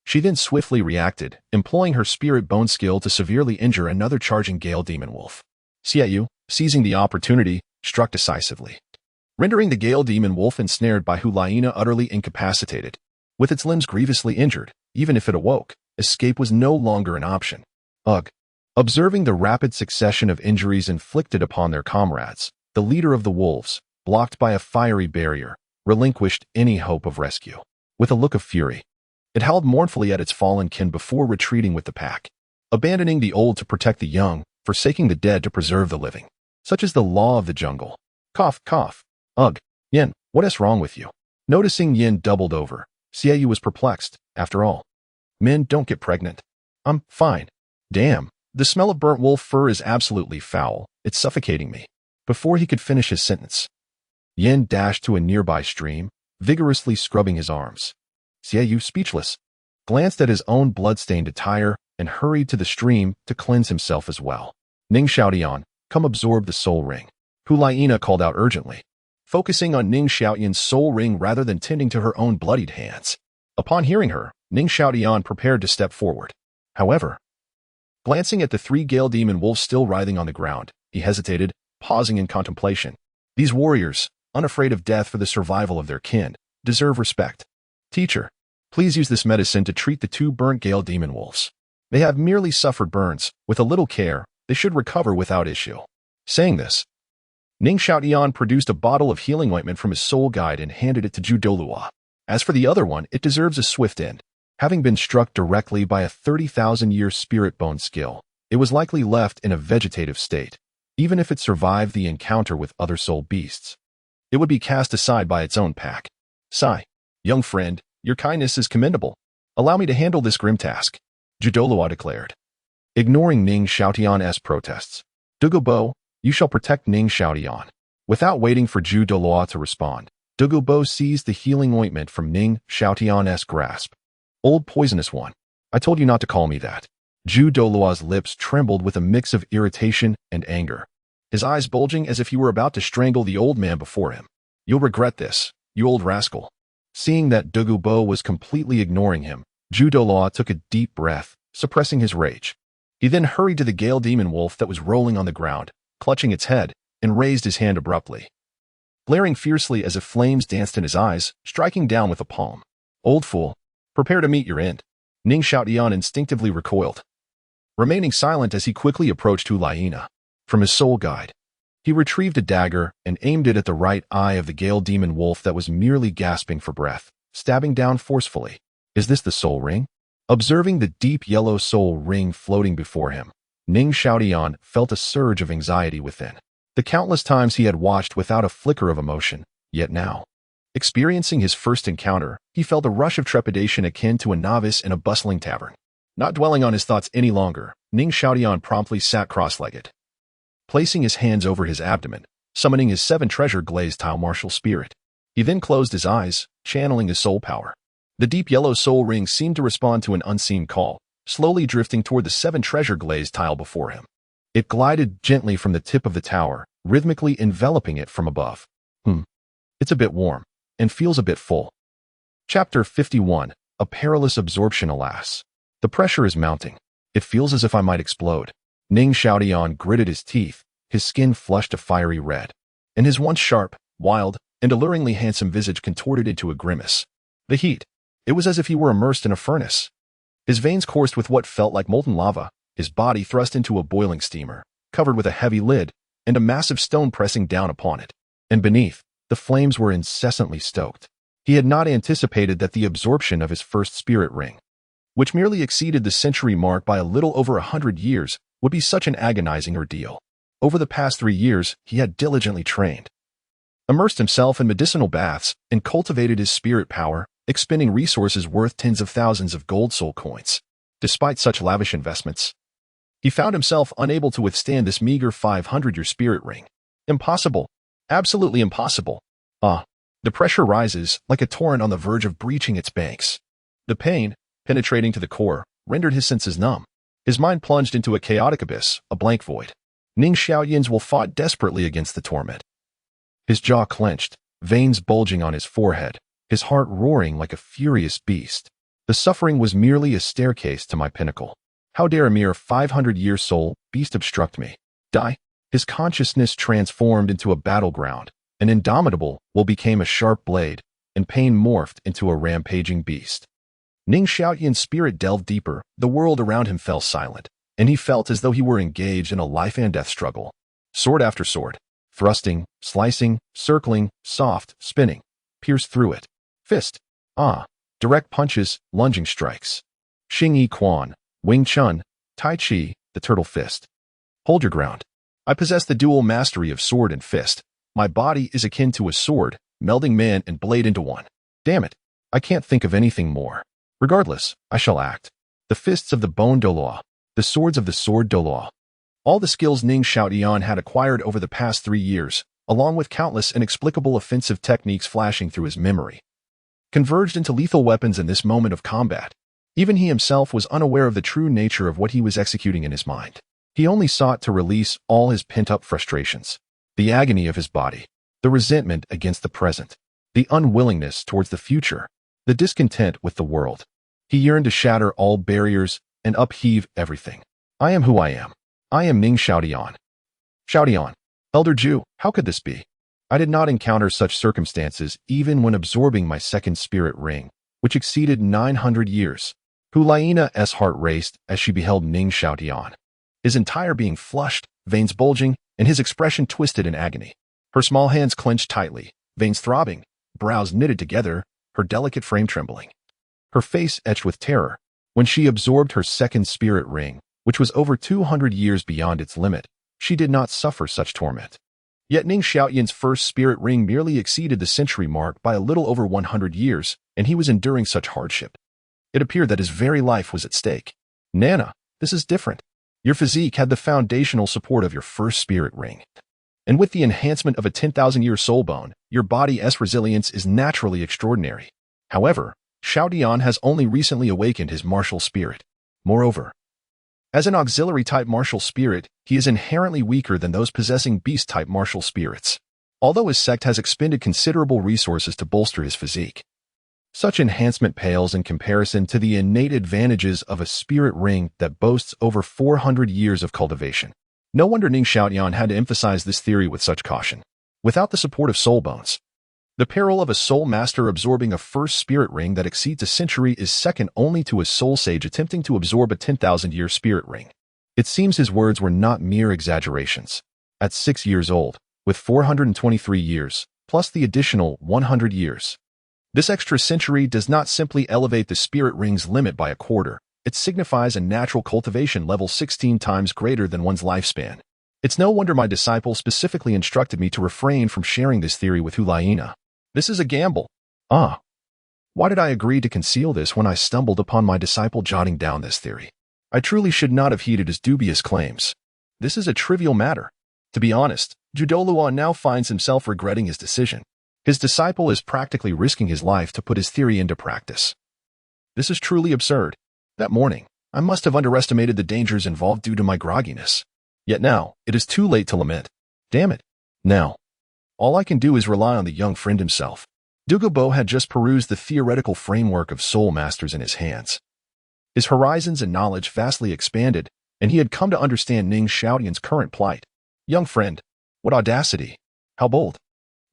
She then swiftly reacted, employing her spirit bone skill to severely injure another charging Gale Demon Wolf. Xiaoyu, seizing the opportunity, struck decisively, rendering the Gale Demon Wolf ensnared by Liena utterly incapacitated. With its limbs grievously injured, even if it awoke, escape was no longer an option. Ugh. Observing the rapid succession of injuries inflicted upon their comrades, the leader of the wolves, blocked by a fiery barrier, relinquished any hope of rescue. With a look of fury, it howled mournfully at its fallen kin before retreating with the pack, abandoning the old to protect the young, forsaking the dead to preserve the living. Such is the law of the jungle. Cough, cough. Ugh. Yin, what is wrong with you? Noticing Yin doubled over, Xiaoyu was perplexed. After all, men don't get pregnant. I'm fine. Damn, the smell of burnt wolf fur is absolutely foul. It's suffocating me. Before he could finish his sentence, Yin dashed to a nearby stream, vigorously scrubbing his arms. Xiaoyu, speechless, glanced at his own blood-stained attire and hurried to the stream to cleanse himself as well. Ning Xiaotian, come absorb the soul ring. Liena called out urgently, focusing on Ning Xiaotian's soul ring rather than tending to her own bloodied hands. Upon hearing her, Ning Xiaotian prepared to step forward. However, glancing at the three Gale Demon Wolves still writhing on the ground, he hesitated, pausing in contemplation. These warriors, unafraid of death for the survival of their kin, deserve respect. Teacher, please use this medicine to treat the two burnt Gale Demon Wolves. They have merely suffered burns. With a little care, they should recover without issue. Saying this, Ning Xiaotian produced a bottle of healing ointment from his soul guide and handed it to Douluo. As for the other one, it deserves a swift end. Having been struck directly by a 30,000-year spirit bone skill, it was likely left in a vegetative state. Even if it survived the encounter with other soul beasts, it would be cast aside by its own pack. Sigh. Young friend, your kindness is commendable. Allow me to handle this grim task, Douluo declared. Ignoring Ning Xiaotian's protests, Dugu Bo, you shall protect Ning Xiaotian. Without waiting for Douluo to respond, Dugu Bo seized the healing ointment from Ning Xiaotian's grasp. Old poisonous one, I told you not to call me that. Douluo's lips trembled with a mix of irritation and anger, his eyes bulging as if he were about to strangle the old man before him. You'll regret this, you old rascal. Seeing that Dugu Bo was completely ignoring him, Douluo took a deep breath, suppressing his rage. He then hurried to the Gale Demon Wolf that was rolling on the ground, clutching its head, and raised his hand abruptly, glaring fiercely as if flames danced in his eyes, striking down with a palm. Old fool, prepare to meet your end. Ning Xiaotian instinctively recoiled, remaining silent as he quickly approached Liena. From his soul guide, he retrieved a dagger and aimed it at the right eye of the Gale Demon Wolf that was merely gasping for breath, stabbing down forcefully. Is this the soul ring? Observing the deep yellow soul ring floating before him, Ning Xiaotian felt a surge of anxiety within. The countless times he had watched without a flicker of emotion, yet now, experiencing his first encounter, he felt a rush of trepidation akin to a novice in a bustling tavern. Not dwelling on his thoughts any longer, Ning Xiaotian promptly sat cross-legged, placing his hands over his abdomen, summoning his Seven Treasure Glazed Tile martial spirit. He then closed his eyes, channeling his soul power. The deep yellow soul ring seemed to respond to an unseen call, slowly drifting toward the Seven Treasure Glazed Tile before him. It glided gently from the tip of the tower, rhythmically enveloping it from above. It's a bit warm, and feels a bit full. Chapter 51, A Perilous Absorption. Alas, the pressure is mounting. It feels as if I might explode. Ning Xiaotian gritted his teeth, his skin flushed a fiery red, and his once sharp, wild, and alluringly handsome visage contorted into a grimace. The heat. It was as if he were immersed in a furnace. His veins coursed with what felt like molten lava, his body thrust into a boiling steamer, covered with a heavy lid, and a massive stone pressing down upon it. And beneath, the flames were incessantly stoked. He had not anticipated that the absorption of his first spirit ring, which merely exceeded the century mark by a little over 100 years, would be such an agonizing ordeal. Over the past 3 years, he had diligently trained, immersed himself in medicinal baths, and cultivated his spirit power, expending resources worth tens of thousands of gold soul coins. Despite such lavish investments, he found himself unable to withstand this meager 500-year spirit ring. Impossible. Absolutely impossible. The pressure rises like a torrent on the verge of breaching its banks. The pain, penetrating to the core, rendered his senses numb. His mind plunged into a chaotic abyss, a blank void. Ning Xiaotian's will fought desperately against the torment. His jaw clenched, veins bulging on his forehead, his heart roaring like a furious beast. The suffering was merely a staircase to my pinnacle. How dare a mere 500-year soul beast obstruct me? Die? His consciousness transformed into a battleground. An indomitable will became a sharp blade, and pain morphed into a rampaging beast. Ning Xiaotian's spirit delved deeper, the world around him fell silent, and he felt as though he were engaged in a life-and-death struggle. Sword after sword, thrusting, slicing, circling, soft, spinning, pierced through it. Fist. Direct punches, lunging strikes. Xing Yi Quan, Wing Chun, Tai Chi, the turtle fist. Hold your ground. I possess the dual mastery of sword and fist. My body is akin to a sword, melding man and blade into one. Damn it, I can't think of anything more. Regardless, I shall act. The fists of the bone Douluo, the swords of the sword Douluo. All the skills Ning Xiaotian had acquired over the past 3 years, along with countless inexplicable offensive techniques flashing through his memory, converged into lethal weapons in this moment of combat. Even he himself was unaware of the true nature of what he was executing in his mind. He only sought to release all his pent-up frustrations, the agony of his body, the resentment against the present, the unwillingness towards the future, the discontent with the world. He yearned to shatter all barriers and upheave everything. I am who I am. I am Ning Xiaotian. Xiaotian. Elder Ju, how could this be? I did not encounter such circumstances even when absorbing my second spirit ring, which exceeded 900 years. Liena's heart raced as she beheld Ning Xiaotian, his entire being flushed, veins bulging, and his expression twisted in agony. Her small hands clenched tightly, veins throbbing, brows knitted together, her delicate frame trembling. Her face etched with terror. When she absorbed her second spirit ring, which was over 200 years beyond its limit, she did not suffer such torment. Yet Ning Xiaotian's first spirit ring merely exceeded the century mark by a little over 100 years, and he was enduring such hardship. It appeared that his very life was at stake. Nana, this is different. Your physique had the foundational support of your first spirit ring. And with the enhancement of a 10,000-year soul bone, your body's resilience is naturally extraordinary. However, Xiaotian has only recently awakened his martial spirit. Moreover, as an auxiliary-type martial spirit, he is inherently weaker than those possessing beast-type martial spirits. Although his sect has expended considerable resources to bolster his physique, such enhancement pales in comparison to the innate advantages of a spirit ring that boasts over 400 years of cultivation. No wonder Ning Xiaotian had to emphasize this theory with such caution. Without the support of soul bones, the peril of a soul master absorbing a first spirit ring that exceeds a century is second only to a soul sage attempting to absorb a 10,000-year spirit ring. It seems his words were not mere exaggerations. At 6 years old, with 423 years, plus the additional 100 years, this extra century does not simply elevate the spirit ring's limit by a quarter, it signifies a natural cultivation level 16 times greater than one's lifespan. It's no wonder my disciple specifically instructed me to refrain from sharing this theory with Liena. This is a gamble. Why did I agree to conceal this when I stumbled upon my disciple jotting down this theory? I truly should not have heeded his dubious claims. This is a trivial matter. To be honest, Douluo now finds himself regretting his decision. His disciple is practically risking his life to put his theory into practice. This is truly absurd. That morning, I must have underestimated the dangers involved due to my grogginess. Yet now, it is too late to lament. Damn it. Now, all I can do is rely on the young friend himself. Dugu Bo had just perused the theoretical framework of soul masters in his hands. His horizons and knowledge vastly expanded, and he had come to understand Ning Xiaotian's current plight. Young friend, what audacity! How bold!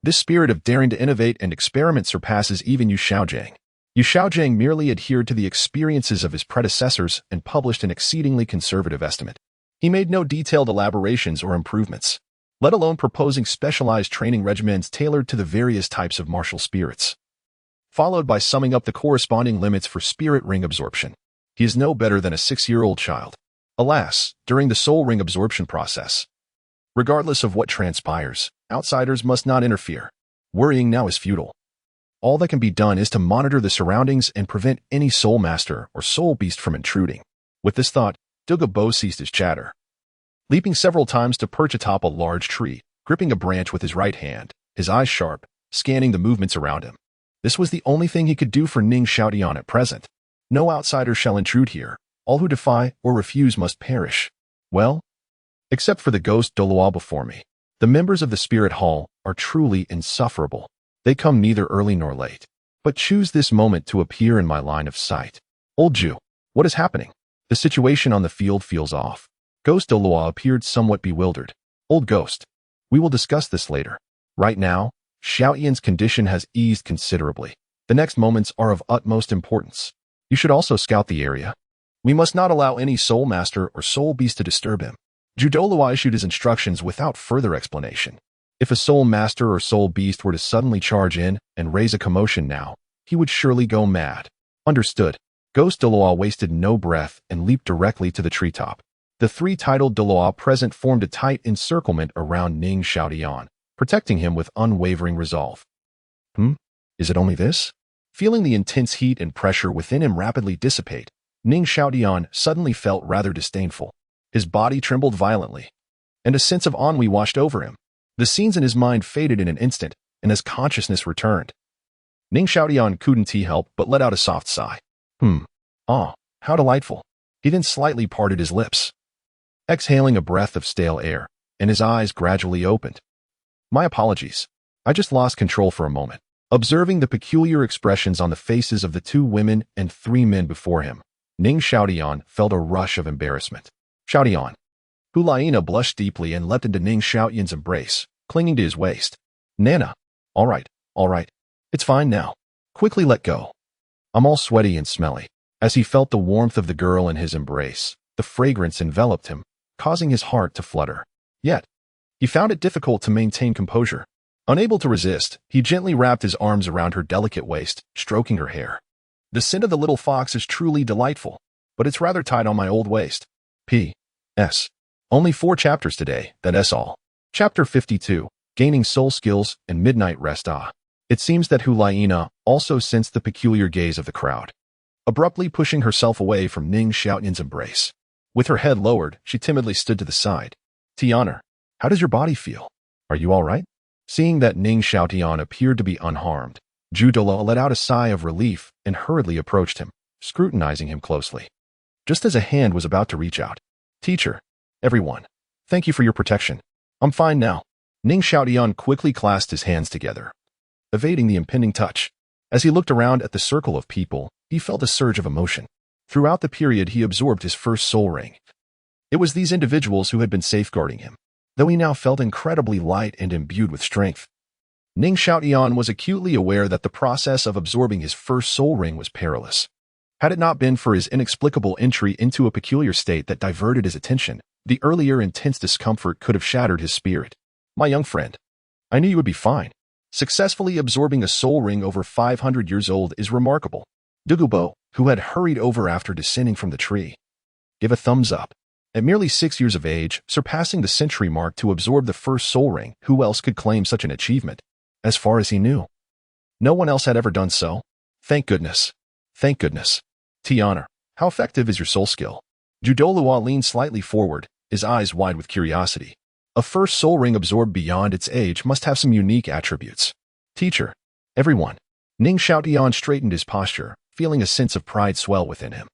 This spirit of daring to innovate and experiment surpasses even Yu Xiaojiang. Yu Xiaojiang merely adhered to the experiences of his predecessors and published an exceedingly conservative estimate. He made no detailed elaborations or improvements, let alone proposing specialized training regimens tailored to the various types of martial spirits, followed by summing up the corresponding limits for spirit ring absorption. He is no better than a 6-year-old child. Alas, during the soul ring absorption process, regardless of what transpires, outsiders must not interfere. Worrying now is futile. All that can be done is to monitor the surroundings and prevent any soul master or soul beast from intruding. With this thought, Dugu Bo ceased his chatter, leaping several times to perch atop a large tree, gripping a branch with his right hand, his eyes sharp, scanning the movements around him. This was the only thing he could do for Ning Xiaotian at present. No outsider shall intrude here. All who defy or refuse must perish. Well, except for the ghost Douluo before me. The members of the Spirit Hall are truly insufferable. They come neither early nor late, but choose this moment to appear in my line of sight. Old Jew, what is happening? The situation on the field feels off. Ghost Douluo appeared somewhat bewildered. Old ghost, we will discuss this later. Right now, Xiaotian's condition has eased considerably. The next moments are of utmost importance. You should also scout the area. We must not allow any soul master or soul beast to disturb him. Douluo issued his instructions without further explanation. If a soul master or soul beast were to suddenly charge in and raise a commotion now, he would surely go mad. Understood. Ghost Douluo wasted no breath and leaped directly to the treetop. The 3 titled Douluo present formed a tight encirclement around Ning Xiaotian, protecting him with unwavering resolve. Is it only this? Feeling the intense heat and pressure within him rapidly dissipate, Ning Xiaotian suddenly felt rather disdainful. His body trembled violently, and a sense of ennui washed over him. The scenes in his mind faded in an instant, and as consciousness returned, Ning Xiaotian couldn't help but let out a soft sigh. Ah, how delightful. He then slightly parted his lips, exhaling a breath of stale air, and his eyes gradually opened. My apologies. I just lost control for a moment. Observing the peculiar expressions on the faces of the 2 women and 3 men before him, Ning Xiaotian felt a rush of embarrassment. Xiaotian. Liena blushed deeply and leapt into Ning Xiaotian's embrace, clinging to his waist. Nana. All right. It's fine now. Quickly let go. I'm all sweaty and smelly. As he felt the warmth of the girl in his embrace, the fragrance enveloped him, causing his heart to flutter. Yet, he found it difficult to maintain composure. Unable to resist, he gently wrapped his arms around her delicate waist, stroking her hair. The scent of the little fox is truly delightful, but it's rather tight on my old waist. P.S. Only 4 chapters today, that's all. Chapter 52, Gaining Soul Skills and Midnight Rest. It seems that Liena also sensed the peculiar gaze of the crowd, abruptly pushing herself away from Ning Xiaotian's embrace. With her head lowered, she timidly stood to the side. Tianer, how does your body feel? Are you all right? Seeing that Ning Xiaotian appeared to be unharmed, Douluo let out a sigh of relief and hurriedly approached him, scrutinizing him closely. Just as a hand was about to reach out. Teacher, everyone, thank you for your protection. I'm fine now. Ning Xiaotian quickly clasped his hands together, evading the impending touch. As he looked around at the circle of people, he felt a surge of emotion. Throughout the period he absorbed his first soul ring, it was these individuals who had been safeguarding him, though he now felt incredibly light and imbued with strength. Ning Xiaotian was acutely aware that the process of absorbing his first soul ring was perilous. Had it not been for his inexplicable entry into a peculiar state that diverted his attention, the earlier intense discomfort could have shattered his spirit. My young friend, I knew you would be fine. Successfully absorbing a soul ring over 500 years old is remarkable. Dugu Bo, who had hurried over after descending from the tree, gave a thumbs up. At merely 6 years of age, surpassing the century mark to absorb the first soul ring, who else could claim such an achievement? As far as he knew, no one else had ever done so. Thank goodness. Thank goodness. Tianer, how effective is your soul skill? Douluo leaned slightly forward, his eyes wide with curiosity. A first soul ring absorbed beyond its age must have some unique attributes. Teacher, everyone. Ning Xiaotian straightened his posture, feeling a sense of pride swell within him.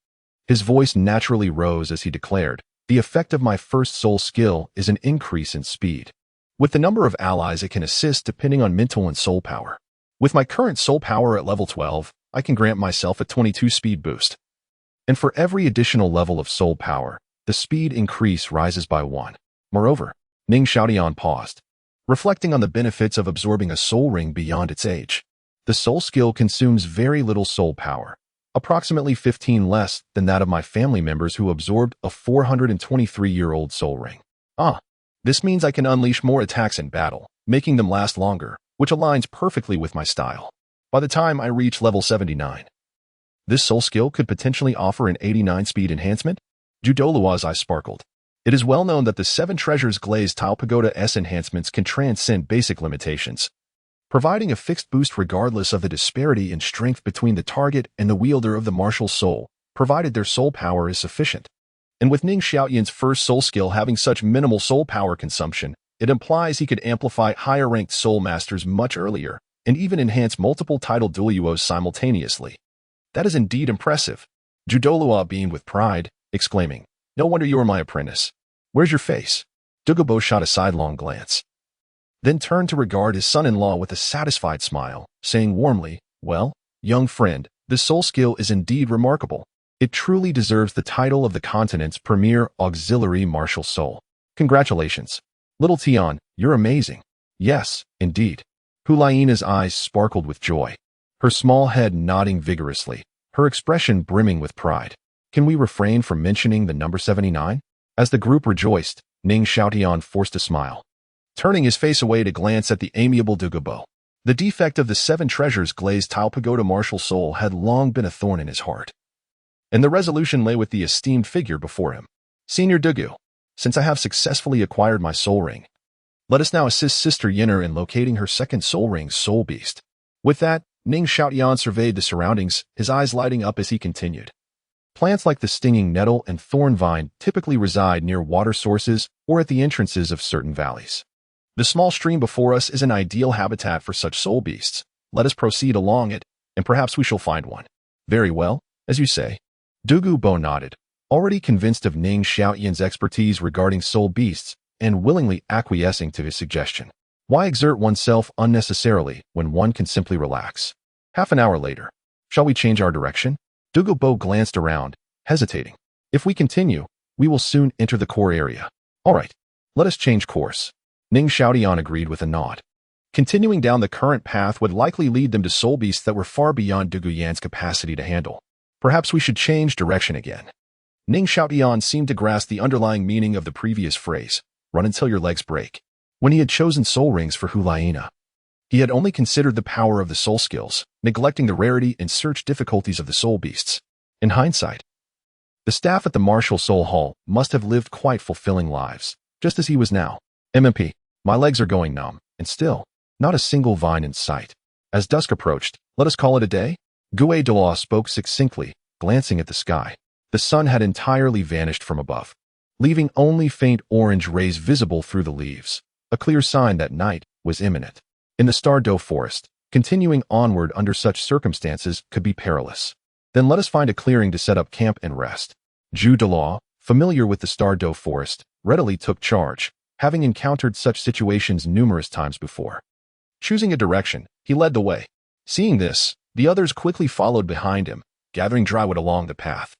His voice naturally rose as he declared, the effect of my first soul skill is an increase in speed. With the number of allies it can assist depending on mental and soul power. With my current soul power at level 12, I can grant myself a 22 speed boost. And for every additional level of soul power, the speed increase rises by 1. Moreover, Ning Xiaotian paused, reflecting on the benefits of absorbing a soul ring beyond its age. The soul skill consumes very little soul power, approximately 15 less than that of my family members who absorbed a 423-year-old soul ring. This means I can unleash more attacks in battle, making them last longer, which aligns perfectly with my style. By the time I reach level 79, this soul skill could potentially offer an 89 speed enhancement. Douluo's eyes sparkled. It is well known that the Seven Treasures Glazed Tile Pagoda S enhancements can transcend basic limitations, providing a fixed boost regardless of the disparity in strength between the target and the wielder of the martial soul, provided their soul power is sufficient. And with Ning Xiaotian's first soul skill having such minimal soul power consumption, it implies he could amplify higher-ranked soul masters much earlier, and even enhance multiple titled Douluos simultaneously. That is indeed impressive. Douluo beamed with pride, exclaiming, "No wonder you are my apprentice. Where's your face?" Dugu Bo shot a sidelong glance, then turned to regard his son-in-law with a satisfied smile, saying warmly, "Well, young friend, this soul skill is indeed remarkable. It truly deserves the title of the continent's premier auxiliary martial soul. Congratulations. Little Tian, you're amazing." "Yes, indeed." Liena's eyes sparkled with joy, her small head nodding vigorously, her expression brimming with pride. "Can we refrain from mentioning the number 79? As the group rejoiced, Ning Xiaotian forced a smile, turning his face away to glance at the amiable Dugu Bo. The defect of the Seven Treasures Glazed Tile Pagoda martial soul had long been a thorn in his heart, and the resolution lay with the esteemed figure before him. "Senior Dugu, since I have successfully acquired my soul ring, let us now assist Sister Yenner in locating her second soul ring's soul beast." With that, Ning Xiaotian surveyed the surroundings, his eyes lighting up as he continued. Plants like the stinging nettle and thorn vine typically reside near water sources or at the entrances of certain valleys. The small stream before us is an ideal habitat for such soul beasts. Let us proceed along it, and perhaps we shall find one. "Very well, as you say." Dugu Bo nodded, already convinced of Ning Xiaotian's expertise regarding soul beasts and willingly acquiescing to his suggestion. Why exert oneself unnecessarily when one can simply relax? Half an hour later. "Shall we change our direction?" Dugu Bo glanced around, hesitating. "If we continue, we will soon enter the core area." "All right, let us change course." Ning Xiaotian agreed with a nod. Continuing down the current path would likely lead them to soul beasts that were far beyond Dugu Yan's capacity to handle. Perhaps we should change direction again. Ning Xiaotian seemed to grasp the underlying meaning of the previous phrase, "Run until your legs break." When he had chosen soul rings for Liena, he had only considered the power of the soul skills, neglecting the rarity and search difficulties of the soul beasts. In hindsight, the staff at the Martial Soul Hall must have lived quite fulfilling lives, just as he was now. "MMP, my legs are going numb, and still, not a single vine in sight. As dusk approached, let us call it a day?" Douluo spoke succinctly, glancing at the sky. The sun had entirely vanished from above, leaving only faint orange rays visible through the leaves, a clear sign that night was imminent. In the Stardo forest, continuing onward under such circumstances could be perilous. "Then let us find a clearing to set up camp and rest." Douluo, familiar with the Stardo forest, readily took charge, having encountered such situations numerous times before. Choosing a direction, he led the way. Seeing this, the others quickly followed behind him, gathering drywood along the path,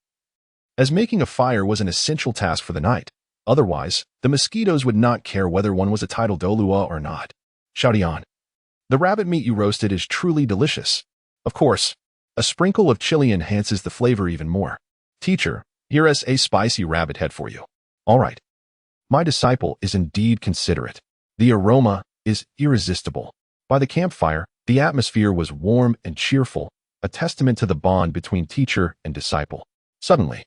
as making a fire was an essential task for the night. Otherwise, the mosquitoes would not care whether one was a titled Douluo or not. "Xiaotian, the rabbit meat you roasted is truly delicious. Of course, a sprinkle of chili enhances the flavor even more. Teacher, here is a spicy rabbit head for you." "All right." My disciple is indeed considerate. The aroma is irresistible. By the campfire, the atmosphere was warm and cheerful, a testament to the bond between teacher and disciple. Suddenly,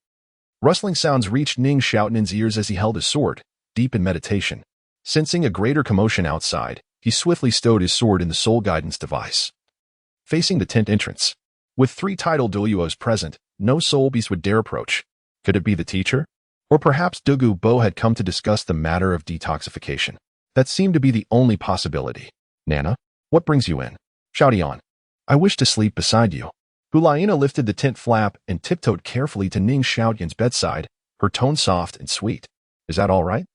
rustling sounds reached Ning Xiaotian's ears as he held his sword, deep in meditation. Sensing a greater commotion outside, he swiftly stowed his sword in the soul guidance device, facing the tent entrance. With 3 titled Douluos present, no soul beast would dare approach. Could it be the teacher? Or perhaps Dugu Bo had come to discuss the matter of detoxification. That seemed to be the only possibility. "Nana, what brings you in?" "Xiaotian, I wish to sleep beside you." Liena lifted the tent flap and tiptoed carefully to Ning Xiaotian's bedside, her tone soft and sweet. "Is that all right?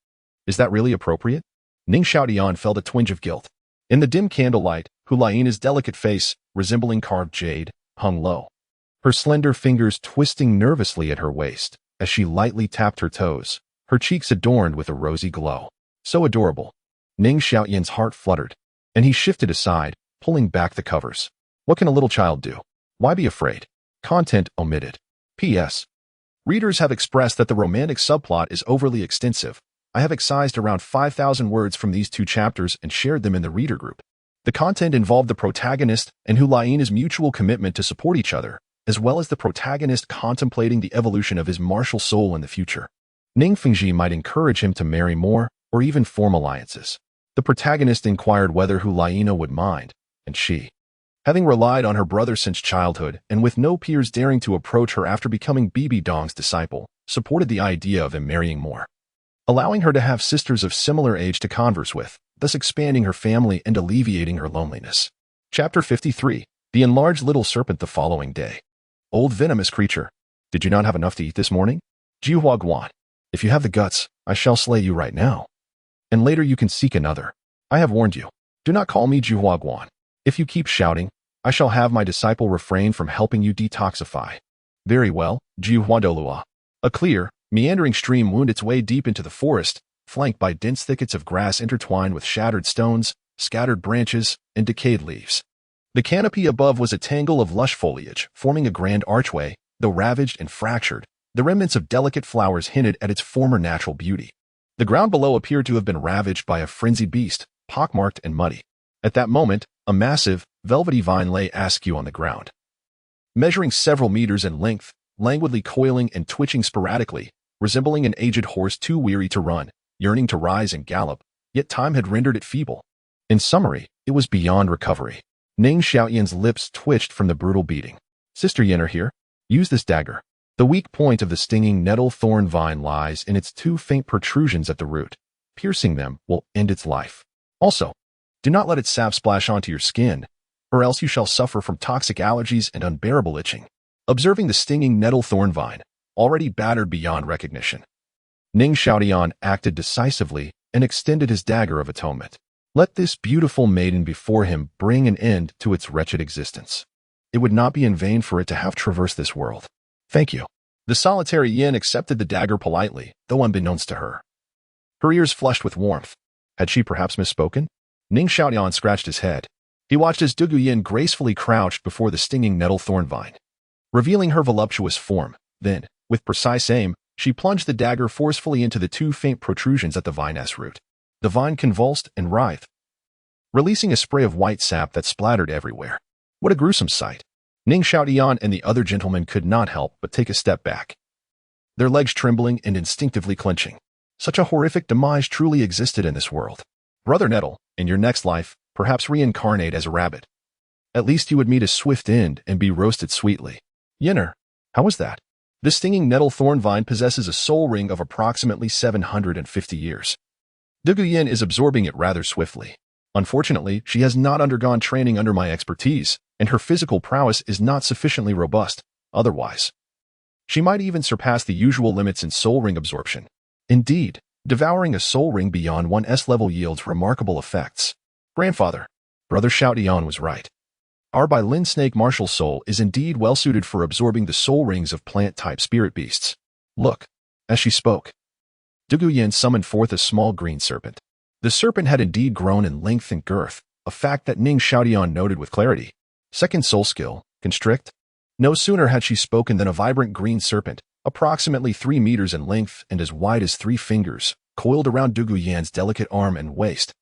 Is that really appropriate?" Ning Xiaotian felt a twinge of guilt. In the dim candlelight, Liena's delicate face, resembling carved jade, hung low, her slender fingers twisting nervously at her waist as she lightly tapped her toes, her cheeks adorned with a rosy glow. So adorable. Ning Xiaotian's heart fluttered, and he shifted aside, pulling back the covers. What can a little child do? Why be afraid? Content omitted. P.S. Readers have expressed that the romantic subplot is overly extensive. I have excised around 5,000 words from these 2 chapters and shared them in the reader group. The content involved the protagonist and Liena's mutual commitment to support each other, as well as the protagonist contemplating the evolution of his martial soul in the future. Ning Fengzhi might encourage him to marry more or even form alliances. The protagonist inquired whether Liena would mind, and she, having relied on her brother since childhood and with no peers daring to approach her after becoming Bibi Dong's disciple, supported the idea of him marrying more, allowing her to have sisters of similar age to converse with, thus expanding her family and alleviating her loneliness. Chapter 53. The Enlarged Little Serpent the following day. Old venomous creature, did you not have enough to eat this morning? Jiuhua Guan, if you have the guts, I shall slay you right now. And later you can seek another. I have warned you. Do not call me Jiuhua Guan. If you keep shouting, I shall have my disciple refrain from helping you detoxify. Very well, Jiuhua Douluo. A clear, meandering stream wound its way deep into the forest, flanked by dense thickets of grass intertwined with shattered stones, scattered branches, and decayed leaves. The canopy above was a tangle of lush foliage, forming a grand archway. Though ravaged and fractured, the remnants of delicate flowers hinted at its former natural beauty. The ground below appeared to have been ravaged by a frenzied beast, pockmarked and muddy. At that moment, a massive, velvety vine lay askew on the ground. Measuring several meters in length, languidly coiling and twitching sporadically, resembling an aged horse too weary to run, yearning to rise and gallop, yet time had rendered it feeble. In summary, it was beyond recovery. Ning Xiaotian's lips twitched from the brutal beating. Sister Yin are here. Use this dagger. The weak point of the stinging nettle thorn vine lies in its 2 faint protrusions at the root. Piercing them will end its life. Also, do not let its sap splash onto your skin, or else you shall suffer from toxic allergies and unbearable itching. Observing the stinging nettle thorn vine, already battered beyond recognition, Ning Xiaotian acted decisively and extended his dagger of atonement. Let this beautiful maiden before him bring an end to its wretched existence. It would not be in vain for it to have traversed this world. Thank you. The solitary Yin accepted the dagger politely, though unbeknownst to her. Her ears flushed with warmth. Had she perhaps misspoken? Ning Xiaotian scratched his head. He watched as Dugu Yan gracefully crouched before the stinging nettle thorn vine, revealing her voluptuous form. Then, with precise aim, she plunged the dagger forcefully into the 2 faint protrusions at the vine's root. The vine convulsed and writhed, releasing a spray of white sap that splattered everywhere. What a gruesome sight. Ning Xiaotian and the other gentlemen could not help but take a step back, their legs trembling and instinctively clenching. Such a horrific demise truly existed in this world. Brother Nettle, in your next life, perhaps reincarnate as a rabbit. At least you would meet a swift end and be roasted sweetly. Yinner, how was that? The stinging nettle thorn vine possesses a soul ring of approximately 750 years. Dugu Yan is absorbing it rather swiftly. Unfortunately, she has not undergone training under my expertise, and her physical prowess is not sufficiently robust. Otherwise, she might even surpass the usual limits in soul ring absorption. Indeed, devouring a soul ring beyond 1's level yields remarkable effects. Grandfather, Brother Xiaotian was right. Our Bilin snake martial soul is indeed well suited for absorbing the soul rings of plant-type spirit beasts. Look. As she spoke, Dugu Yan summoned forth a small green serpent. The serpent had indeed grown in length and girth, a fact that Ning Xiaotian noted with clarity. Second soul skill, constrict. No sooner had she spoken than a vibrant green serpent, approximately 3 meters in length and as wide as 3 fingers, coiled around Dugu Yan's delicate arm and waist,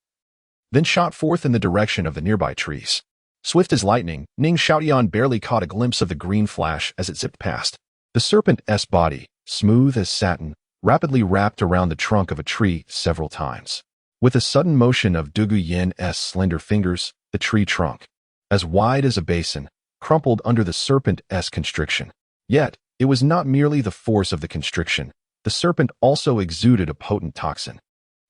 then shot forth in the direction of the nearby trees. Swift as lightning, Ning Xiaotian barely caught a glimpse of the green flash as it zipped past. The serpent's body, smooth as satin, rapidly wrapped around the trunk of a tree several times. With a sudden motion of Dugu Yan's slender fingers, the tree trunk, as wide as a basin, crumpled under the serpent's constriction. Yet, it was not merely the force of the constriction. The serpent also exuded a potent toxin.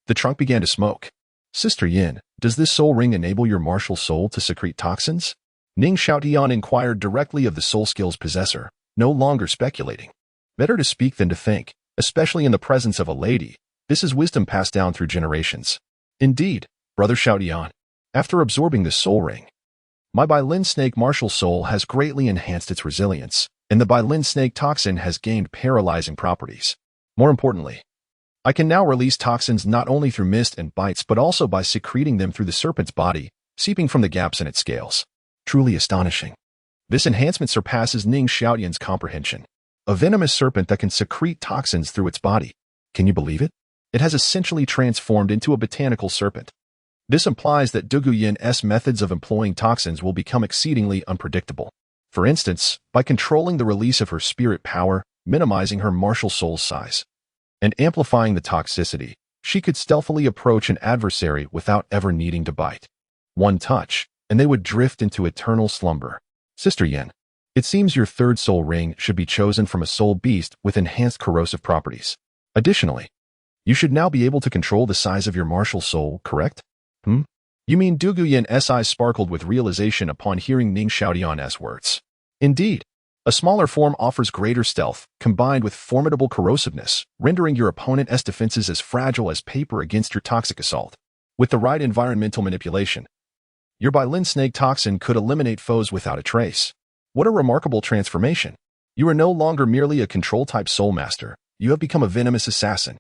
The trunk began to smoke. Sister Yin, does this soul ring enable your martial soul to secrete toxins? Ning Xiaotian inquired directly of the soul skill's possessor, no longer speculating. Better to speak than to think, especially in the presence of a lady. This is wisdom passed down through generations. Indeed, Brother Xiaotian, after absorbing the soul ring, my Bilin snake martial soul has greatly enhanced its resilience, and the Bilin snake toxin has gained paralyzing properties. More importantly, I can now release toxins not only through mist and bites but also by secreting them through the serpent's body, seeping from the gaps in its scales. Truly astonishing. This enhancement surpasses Ning Xiaotian's comprehension. A venomous serpent that can secrete toxins through its body. Can you believe it? It has essentially transformed into a botanical serpent. This implies that Dugu Yan's methods of employing toxins will become exceedingly unpredictable. For instance, by controlling the release of her spirit power, minimizing her martial soul's size, and amplifying the toxicity, she could stealthily approach an adversary without ever needing to bite. One touch, and they would drift into eternal slumber. Sister Yan, it seems your third soul ring should be chosen from a soul beast with enhanced corrosive properties. Additionally, you should now be able to control the size of your martial soul, correct? You mean Dugu Yan's eyes sparkled with realization upon hearing Ning Xiaotian's words. Indeed, a smaller form offers greater stealth, combined with formidable corrosiveness, rendering your opponent's defenses as fragile as paper against your toxic assault. With the right environmental manipulation, your Bilin snake toxin could eliminate foes without a trace. What a remarkable transformation. You are no longer merely a control-type soul master, you have become a venomous assassin.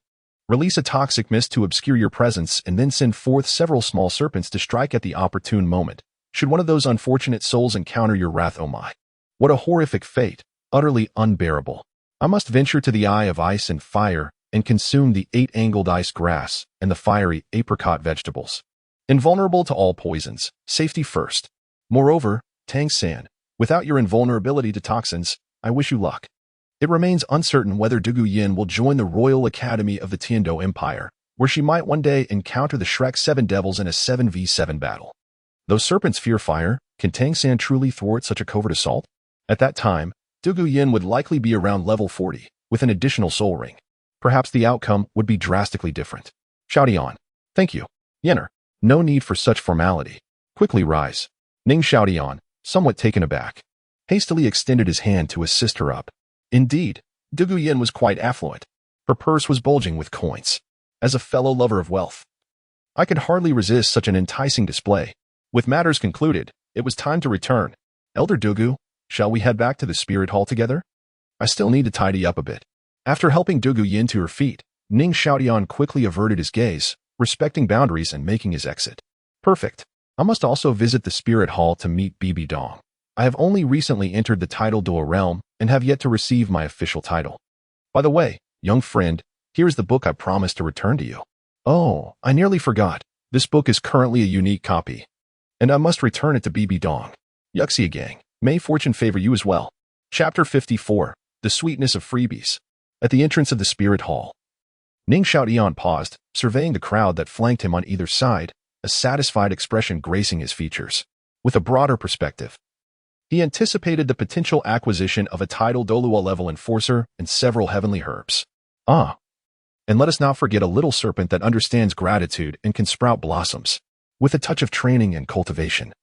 Release a toxic mist to obscure your presence and then send forth several small serpents to strike at the opportune moment. Should one of those unfortunate souls encounter your wrath, oh my. What a horrific fate, utterly unbearable. I must venture to the eye of ice and fire and consume the 8-angled ice grass and the fiery apricot vegetables. Invulnerable to all poisons, safety first. Moreover, Tang San, without your invulnerability to toxins, I wish you luck. It remains uncertain whether Dugu Yan will join the Royal Academy of the Tiandou Empire, where she might one day encounter the Shrek 7 Devils in a 7v7 battle. Though serpents fear fire, can Tang San truly thwart such a covert assault? At that time, Dugu Yan would likely be around level 40, with an additional soul ring. Perhaps the outcome would be drastically different. Xiaotian. Thank you. Yenner. No need for such formality. Quickly rise. Ning Xiaotian, somewhat taken aback, hastily extended his hand to assist her up. Indeed, Dugu Yan was quite affluent. Her purse was bulging with coins. As a fellow lover of wealth, I could hardly resist such an enticing display. With matters concluded, it was time to return. Elder Dugu, shall we head back to the spirit hall together? I still need to tidy up a bit. After helping Dugu Yan to her feet, Ning Xiaotian quickly averted his gaze, respecting boundaries and making his exit. Perfect. I must also visit the spirit hall to meet Bibi Dong. I have only recently entered the title duel realm and have yet to receive my official title. By the way, young friend, here is the book I promised to return to you. Oh, I nearly forgot. This book is currently a unique copy, and I must return it to Bibi Dong. Yuxia gang, may fortune favor you as well. Chapter 54, The Sweetness of Freebies. At the entrance of the spirit hall, Ning Xiaotian paused, surveying the crowd that flanked him on either side, a satisfied expression gracing his features. With a broader perspective, he anticipated the potential acquisition of a title Douluo level enforcer and several heavenly herbs. And let us not forget a little serpent that understands gratitude and can sprout blossoms. With a touch of training and cultivation,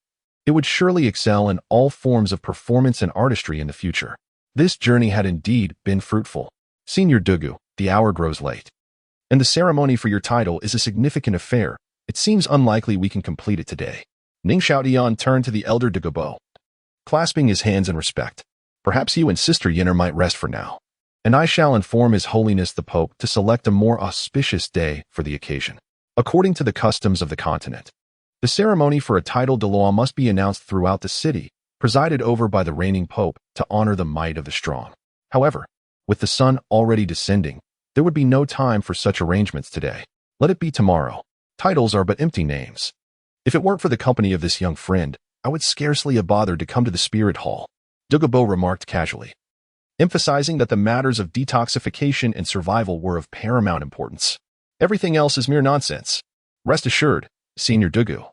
it would surely excel in all forms of performance and artistry in the future. This journey had indeed been fruitful. Senior Dugu, the hour grows late, and the ceremony for your title is a significant affair. It seems unlikely we can complete it today. Ning Xiaotian turned to the elder Dugu Bo, clasping his hands in respect. Perhaps you and Sister Yenner might rest for now, and I shall inform His Holiness the Pope to select a more auspicious day for the occasion. According to the customs of the continent, the ceremony for a title Douluo must be announced throughout the city, presided over by the reigning Pope to honor the might of the strong. However, with the sun already descending, there would be no time for such arrangements today. Let it be tomorrow. Titles are but empty names. If it weren't for the company of this young friend, I would scarcely have bothered to come to the spirit hall, Dugu Bo remarked casually, emphasizing that the matters of detoxification and survival were of paramount importance. Everything else is mere nonsense. Rest assured, Senior Dugu,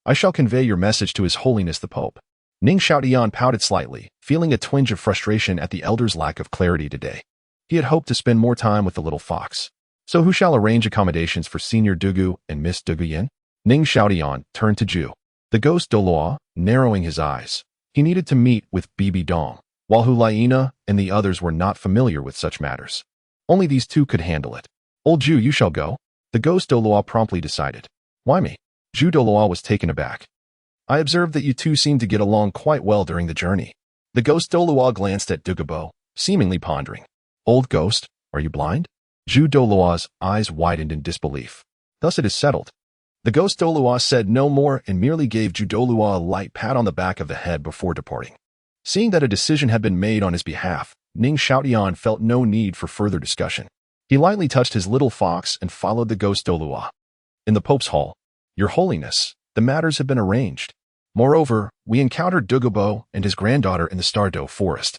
I shall convey your message to His Holiness the Pope. Ning Xiaotian pouted slightly, feeling a twinge of frustration at the elder's lack of clarity today. He had hoped to spend more time with the little fox. So who shall arrange accommodations for Senior Dugu and Miss Dugu Yan? Ning Xiaotian turned to Ju, the ghost Douluo, narrowing his eyes. He needed to meet with Bibi Dong, while Liena and the others were not familiar with such matters. Only these two could handle it. Old Ju, you shall go, the ghost Douluo promptly decided. Why me? Ju Douluo was taken aback. I observed that you two seemed to get along quite well during the journey. The ghost Douluo glanced at Dugu Bo, seemingly pondering. Old ghost, are you blind? Ju Douluo's eyes widened in disbelief. Thus it is settled. The ghost Douluos said no more and merely gave Douluo a light pat on the back of the head before departing. Seeing that a decision had been made on his behalf, Ning Xiaotian felt no need for further discussion. He lightly touched his little fox and followed the ghost Douluo. In the Pope's hall, Your Holiness, the matters have been arranged. Moreover, we encountered Dugu Bo and his granddaughter in the Stardow forest.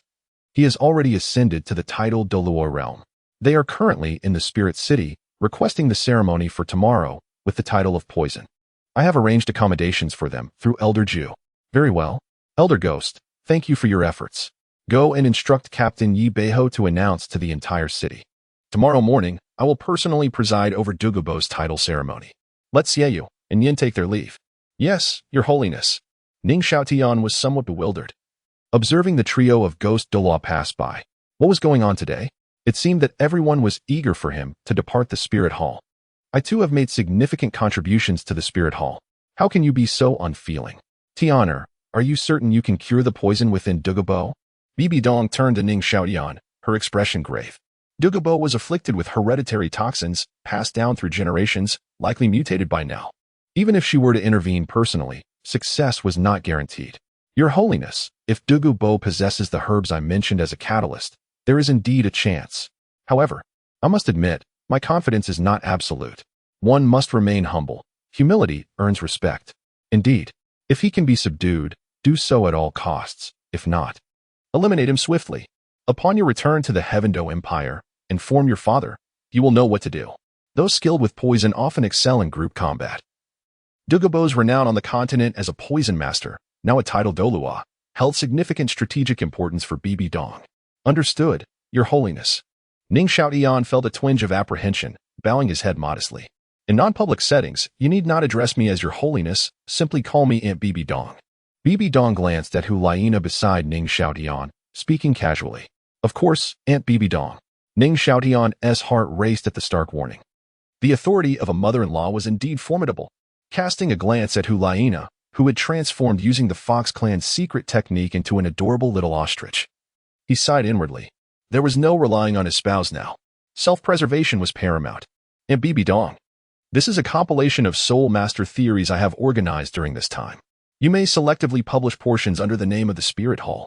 He has already ascended to the titled Douluo realm. They are currently in the Spirit City, requesting the ceremony for tomorrow with the title of Poison. I have arranged accommodations for them through Elder Ju. Very well. Elder Ghost, thank you for your efforts. Go and instruct Captain Yi Beiho to announce to the entire city. Tomorrow morning, I will personally preside over Dugu Bo's title ceremony. Let Xieyu and Yin take their leave. Yes, Your Holiness. Ning Xiaotian was somewhat bewildered. Observing the trio of ghost Douluo pass by, what was going on today? It seemed that everyone was eager for him to depart the Spirit Hall. I too have made significant contributions to the Spirit Hall. How can you be so unfeeling? Tianer, are you certain you can cure the poison within Dugu Bo? BBDong turned to Ning Xiaotian, her expression grave. Dugu Bo was afflicted with hereditary toxins, passed down through generations, likely mutated by now. Even if she were to intervene personally, success was not guaranteed. Your Holiness, if Dugu Bo possesses the herbs I mentioned as a catalyst, there is indeed a chance. However, I must admit, my confidence is not absolute. One must remain humble. Humility earns respect. Indeed, if he can be subdued, do so at all costs. If not, eliminate him swiftly. Upon your return to the Heavendo Empire, inform your father. You will know what to do. Those skilled with poison often excel in group combat. Dugu Bo's renown on the continent as a poison master, now a titled Douluo, held significant strategic importance for BBDong. Understood, Your Holiness. Ning Xiaotian felt a twinge of apprehension, bowing his head modestly. In non-public settings, you need not address me as Your Holiness, simply call me Aunt BBDong. BBDong glanced at Liena beside Ning Xiaotian, speaking casually. Of course, Aunt BBDong. Ning Xiaotian's heart raced at the stark warning. The authority of a mother-in-law was indeed formidable. Casting a glance at Liena, who had transformed using the Fox clan's secret technique into an adorable little ostrich. He sighed inwardly. There was no relying on his spouse now. Self-preservation was paramount. And BBDong. This is a compilation of Soul Master theories I have organized during this time. You may selectively publish portions under the name of the Spirit Hall.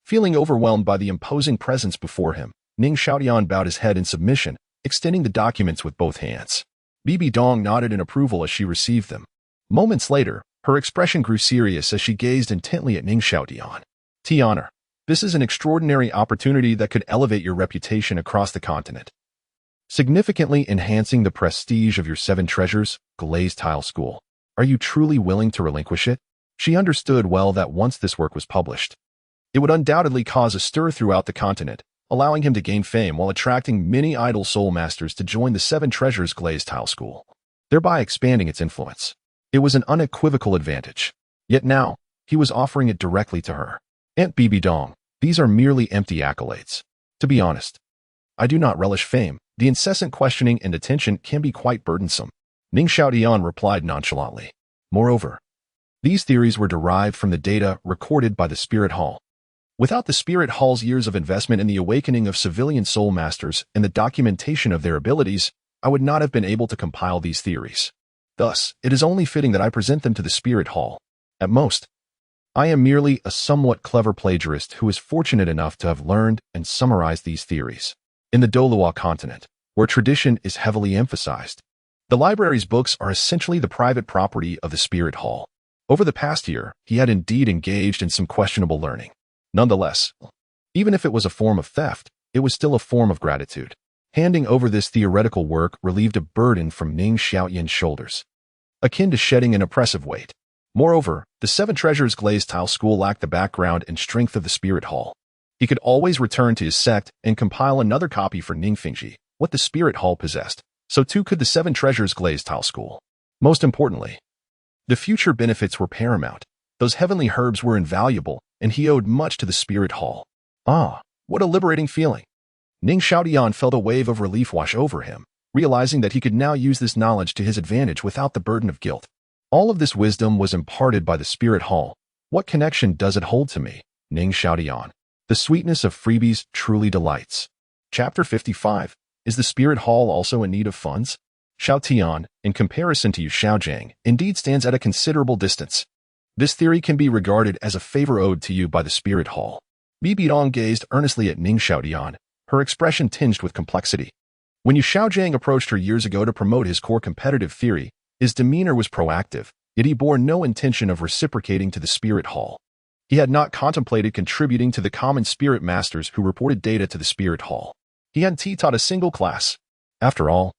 Feeling overwhelmed by the imposing presence before him, Ning Xiaotian bowed his head in submission, extending the documents with both hands. BBDong nodded in approval as she received them. Moments later, her expression grew serious as she gazed intently at Ning Xiaotian. Tianer, this is an extraordinary opportunity that could elevate your reputation across the continent, significantly enhancing the prestige of your Seven Treasures Glazed Tile school. Are you truly willing to relinquish it? She understood well that once this work was published, it would undoubtedly cause a stir throughout the continent, allowing him to gain fame while attracting many idle soul masters to join the Seven Treasures Glazed Tile school, thereby expanding its influence. It was an unequivocal advantage. Yet now, he was offering it directly to her. Aunt BBDong, these are merely empty accolades. To be honest, I do not relish fame. The incessant questioning and attention can be quite burdensome. Ning Xiaotian replied nonchalantly. Moreover, these theories were derived from the data recorded by the Spirit Hall. Without the Spirit Hall's years of investment in the awakening of civilian soul masters and the documentation of their abilities, I would not have been able to compile these theories. Thus, it is only fitting that I present them to the Spirit Hall. At most, I am merely a somewhat clever plagiarist who is fortunate enough to have learned and summarized these theories. In the Douluo Continent, where tradition is heavily emphasized, the library's books are essentially the private property of the Spirit Hall. Over the past year, he had indeed engaged in some questionable learning. Nonetheless, even if it was a form of theft, it was still a form of gratitude. Handing over this theoretical work relieved a burden from Ning Xiaotian's shoulders, akin to shedding an oppressive weight. Moreover, the Seven Treasures Glazed Tile school lacked the background and strength of the Spirit Hall. He could always return to his sect and compile another copy for Ning Fengzhi. What the Spirit Hall possessed, so too could the Seven Treasures Glazed Tile school. Most importantly, the future benefits were paramount. Those heavenly herbs were invaluable, and he owed much to the Spirit Hall. Ah, what a liberating feeling. Ning Xiaotian felt a wave of relief wash over him, realizing that he could now use this knowledge to his advantage without the burden of guilt. All of this wisdom was imparted by the Spirit Hall. What connection does it hold to me? Ning Xiaotian. The sweetness of freebies truly delights. Chapter 55. Is the Spirit Hall also in need of funds? Xiaotian, in comparison to Yu Xiaojiang, indeed stands at a considerable distance. This theory can be regarded as a favor owed to you by the Spirit Hall. BBDong gazed earnestly at Ning Xiaotian, her expression tinged with complexity. When Yu Xiaojiang approached her years ago to promote his core competitive theory, his demeanor was proactive, yet he bore no intention of reciprocating to the Spirit Hall. He had not contemplated contributing to the common spirit masters who reported data to the Spirit Hall. He hadn't taught a single class. After all,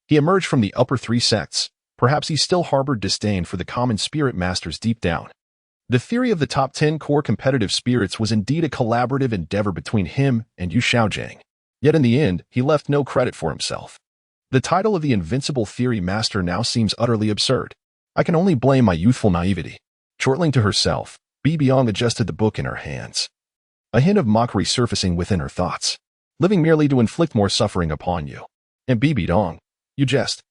he emerged from the upper three sects. Perhaps he still harbored disdain for the common spirit masters deep down. The theory of the top 10 core competitive spirits was indeed a collaborative endeavor between him and Yu Xiaojiang. Yet in the end, he left no credit for himself. The title of the invincible theory master now seems utterly absurd. I can only blame my youthful naivety. Chortling to herself, BBDong adjusted the book in her hands. A hint of mockery surfacing within her thoughts. Living merely to inflict more suffering upon you. And BBDong, you jest.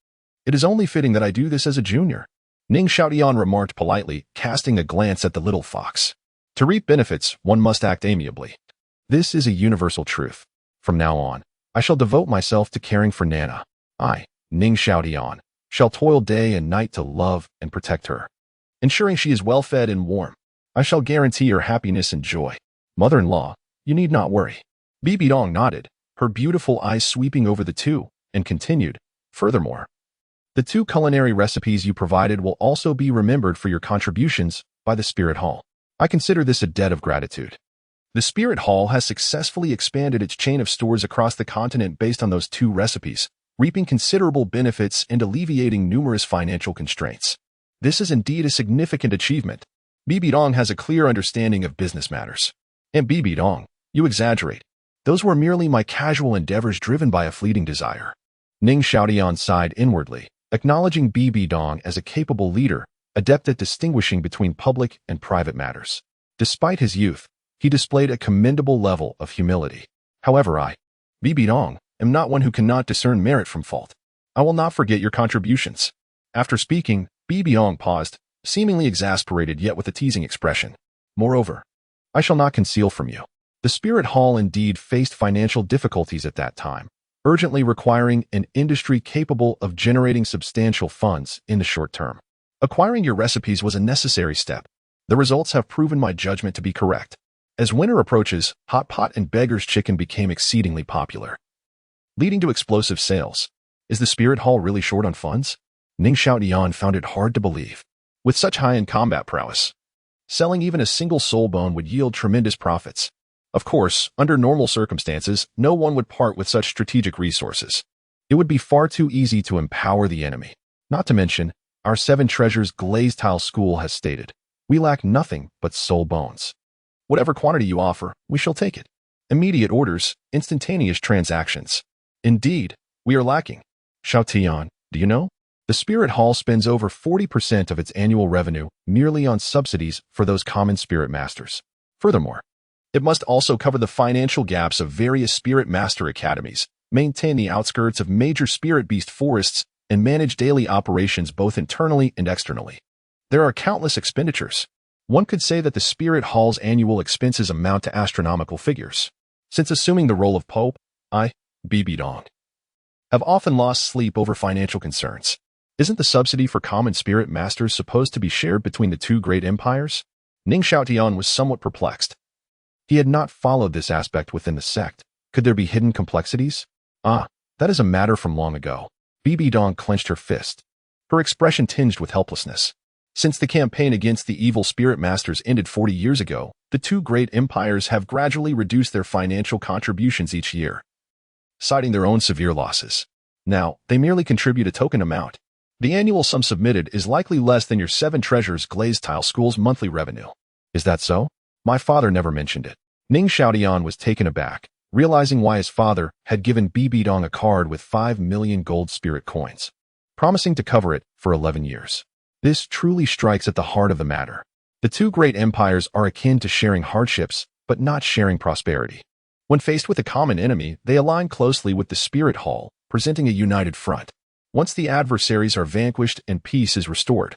It is only fitting that I do this as a junior. Ning Xiaotian remarked politely, casting a glance at the little fox. To reap benefits, one must act amiably. This is a universal truth. From now on, I shall devote myself to caring for Nana. I, Ning Xiaotian, shall toil day and night to love and protect her. Ensuring she is well fed and warm, I shall guarantee her happiness and joy. Mother-in-law, you need not worry. BBDong nodded, her beautiful eyes sweeping over the two, and continued, furthermore, the 2 culinary recipes you provided will also be remembered for your contributions by the Spirit Hall. I consider this a debt of gratitude. The Spirit Hall has successfully expanded its chain of stores across the continent based on those 2 recipes, reaping considerable benefits and alleviating numerous financial constraints. This is indeed a significant achievement. BBDong has a clear understanding of business matters. And BBDong, you exaggerate. Those were merely my casual endeavors driven by a fleeting desire. Ning Xiaotian sighed inwardly, acknowledging BBDong as a capable leader, adept at distinguishing between public and private matters. Despite his youth, he displayed a commendable level of humility. However, I, BBDong, am not one who cannot discern merit from fault. I will not forget your contributions. After speaking, BBDong paused, seemingly exasperated yet with a teasing expression. Moreover, I shall not conceal from you. The Spirit Hall indeed faced financial difficulties at that time, urgently requiring an industry capable of generating substantial funds in the short term. Acquiring your recipes was a necessary step. The results have proven my judgment to be correct. As winter approaches, hot pot and beggar's chicken became exceedingly popular, leading to explosive sales. Is the Spirit Hall really short on funds? Ning Xiaotian found it hard to believe. With such high-end combat prowess, selling even a single soul bone would yield tremendous profits. Of course, under normal circumstances, no one would part with such strategic resources. It would be far too easy to empower the enemy. Not to mention, our Seven Treasures Glazed Tile school has stated, we lack nothing but soul bones. Whatever quantity you offer, we shall take it. Immediate orders, instantaneous transactions. Indeed, we are lacking. Xiaotian, do you know? The Spirit Hall spends over 40% of its annual revenue merely on subsidies for those common spirit masters. Furthermore, it must also cover the financial gaps of various spirit master academies, maintain the outskirts of major spirit beast forests, and manage daily operations both internally and externally. There are countless expenditures. One could say that the Spirit Hall's annual expenses amount to astronomical figures. Since assuming the role of Pope, I, BBDong, have often lost sleep over financial concerns. Isn't the subsidy for common spirit masters supposed to be shared between the 2 great empires? Ning Xiaotian was somewhat perplexed. He had not followed this aspect within the sect. Could there be hidden complexities? Ah, that is a matter from long ago. BBDong clenched her fist, her expression tinged with helplessness. Since the campaign against the evil spirit masters ended 40 years ago, the 2 great empires have gradually reduced their financial contributions each year, citing their own severe losses. Now, they merely contribute a token amount. The annual sum submitted is likely less than your Seven Treasures Glazed Tile school's monthly revenue. Is that so? My father never mentioned it. Ning Xiaotian was taken aback, realizing why his father had given BBDong a card with 5 million gold spirit coins, promising to cover it for 11 years. This truly strikes at the heart of the matter. The 2 great empires are akin to sharing hardships, but not sharing prosperity. When faced with a common enemy, they align closely with the Spirit Hall, presenting a united front. Once the adversaries are vanquished and peace is restored,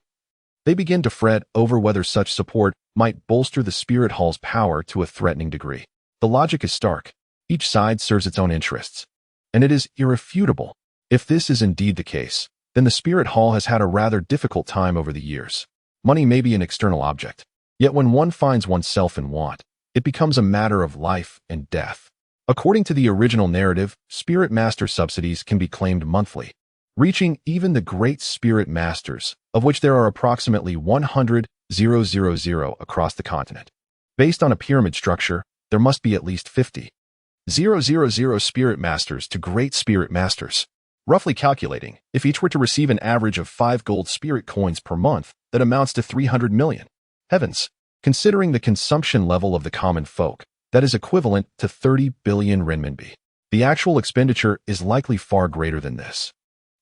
they begin to fret over whether such support might bolster the Spirit Hall's power to a threatening degree. The logic is stark. Each side serves its own interests, and it is irrefutable. If this is indeed the case, then the spirit hall has had a rather difficult time over the years. Money may be an external object, yet when one finds oneself in want, it becomes a matter of life and death. According to the original narrative, spirit master subsidies can be claimed monthly, reaching even the great spirit masters, of which there are approximately 100,000 across the continent. Based on a pyramid structure, there must be at least 50,000 spirit masters to great spirit masters. Roughly calculating, if each were to receive an average of 5 gold spirit coins per month, that amounts to 300 million. Heavens! Considering the consumption level of the common folk, that is equivalent to 30 billion renminbi. The actual expenditure is likely far greater than this.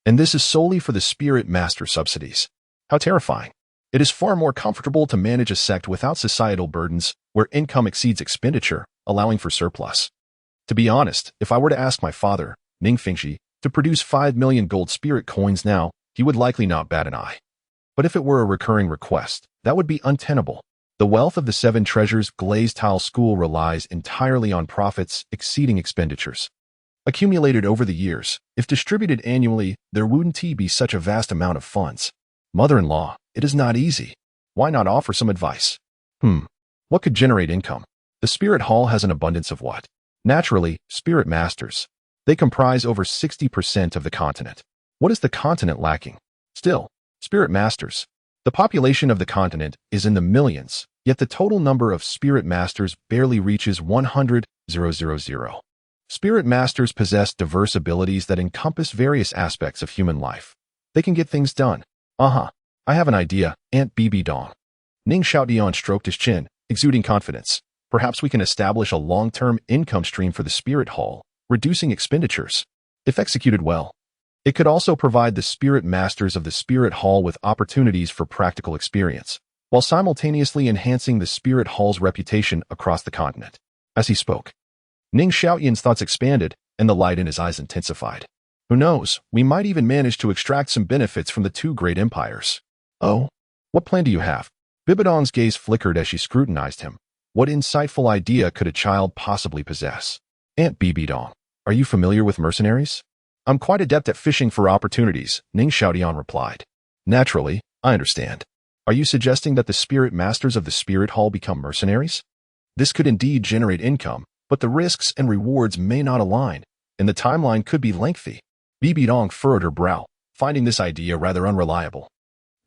And this is solely for the spirit master subsidies. How terrifying. It is far more comfortable to manage a sect without societal burdens, where income exceeds expenditure, allowing for surplus. To be honest, if I were to ask my father, Ning Fengzhi, to produce 5 million gold spirit coins now, he would likely not bat an eye. But if it were a recurring request, that would be untenable. The wealth of the Seven Treasures Glazed Tile school relies entirely on profits exceeding expenditures. Accumulated over the years, if distributed annually, there wouldn't be such a vast amount of funds. Mother-in-law, it is not easy. Why not offer some advice? What could generate income? The spirit hall has an abundance of what? Naturally, spirit masters. They comprise over 60% of the continent. What is the continent lacking? Still, spirit masters. The population of the continent is in the millions, yet the total number of spirit masters barely reaches 100,000. Spirit masters possess diverse abilities that encompass various aspects of human life. They can get things done. I have an idea, Aunt Bibi Dong. Ning Xiaotian stroked his chin, exuding confidence. Perhaps we can establish a long-term income stream for the spirit hall, reducing expenditures. If executed well, it could also provide the spirit masters of the spirit hall with opportunities for practical experience, while simultaneously enhancing the spirit hall's reputation across the continent. As he spoke, Ning Xiaotian's thoughts expanded, and the light in his eyes intensified. Who knows, we might even manage to extract some benefits from the two great empires. Oh, what plan do you have? BBDong's gaze flickered as she scrutinized him. What insightful idea could a child possibly possess? Aunt BBDong, are you familiar with mercenaries? I'm quite adept at fishing for opportunities, Ning Xiaotian replied. Naturally, I understand. Are you suggesting that the spirit masters of the spirit hall become mercenaries? This could indeed generate income, but the risks and rewards may not align, and the timeline could be lengthy. BBDong furrowed her brow, finding this idea rather unreliable.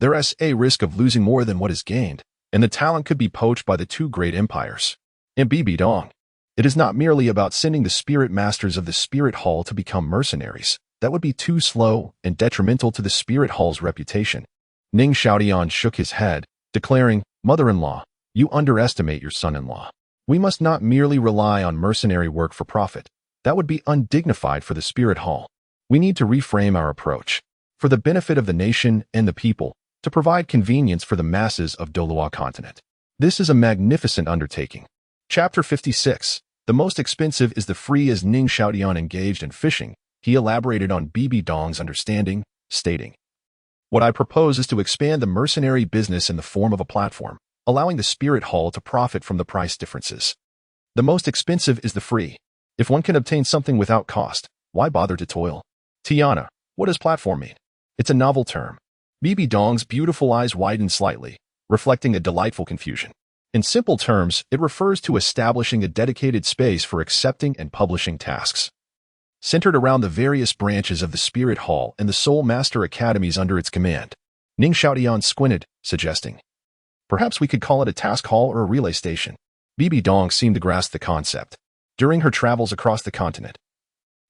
There is a risk of losing more than what is gained, and the talent could be poached by the two great empires. And BBDong, it is not merely about sending the spirit masters of the spirit hall to become mercenaries. That would be too slow and detrimental to the spirit hall's reputation. Ning Xiaotian shook his head, declaring, Mother-in-law, you underestimate your son-in-law. We must not merely rely on mercenary work for profit. That would be undignified for the spirit hall. We need to reframe our approach, for the benefit of the nation and the people, to provide convenience for the masses of Douluo Continent. This is a magnificent undertaking. Chapter 56. The most expensive is the free. As Ning Xiaotian engaged in fishing, he elaborated on BBDong's understanding, stating, What I propose is to expand the mercenary business in the form of a platform, allowing the spirit hall to profit from the price differences. The most expensive is the free. If one can obtain something without cost, why bother to toil? Tiana, what does platform mean? It's a novel term. BBDong's beautiful eyes widened slightly, reflecting a delightful confusion. In simple terms, it refers to establishing a dedicated space for accepting and publishing tasks, centered around the various branches of the Spirit Hall and the Soul Master Academies under its command. Ning Xiaotian squinted, suggesting, Perhaps we could call it a task hall or a relay station. Bibi Dong seemed to grasp the concept. During her travels across the continent,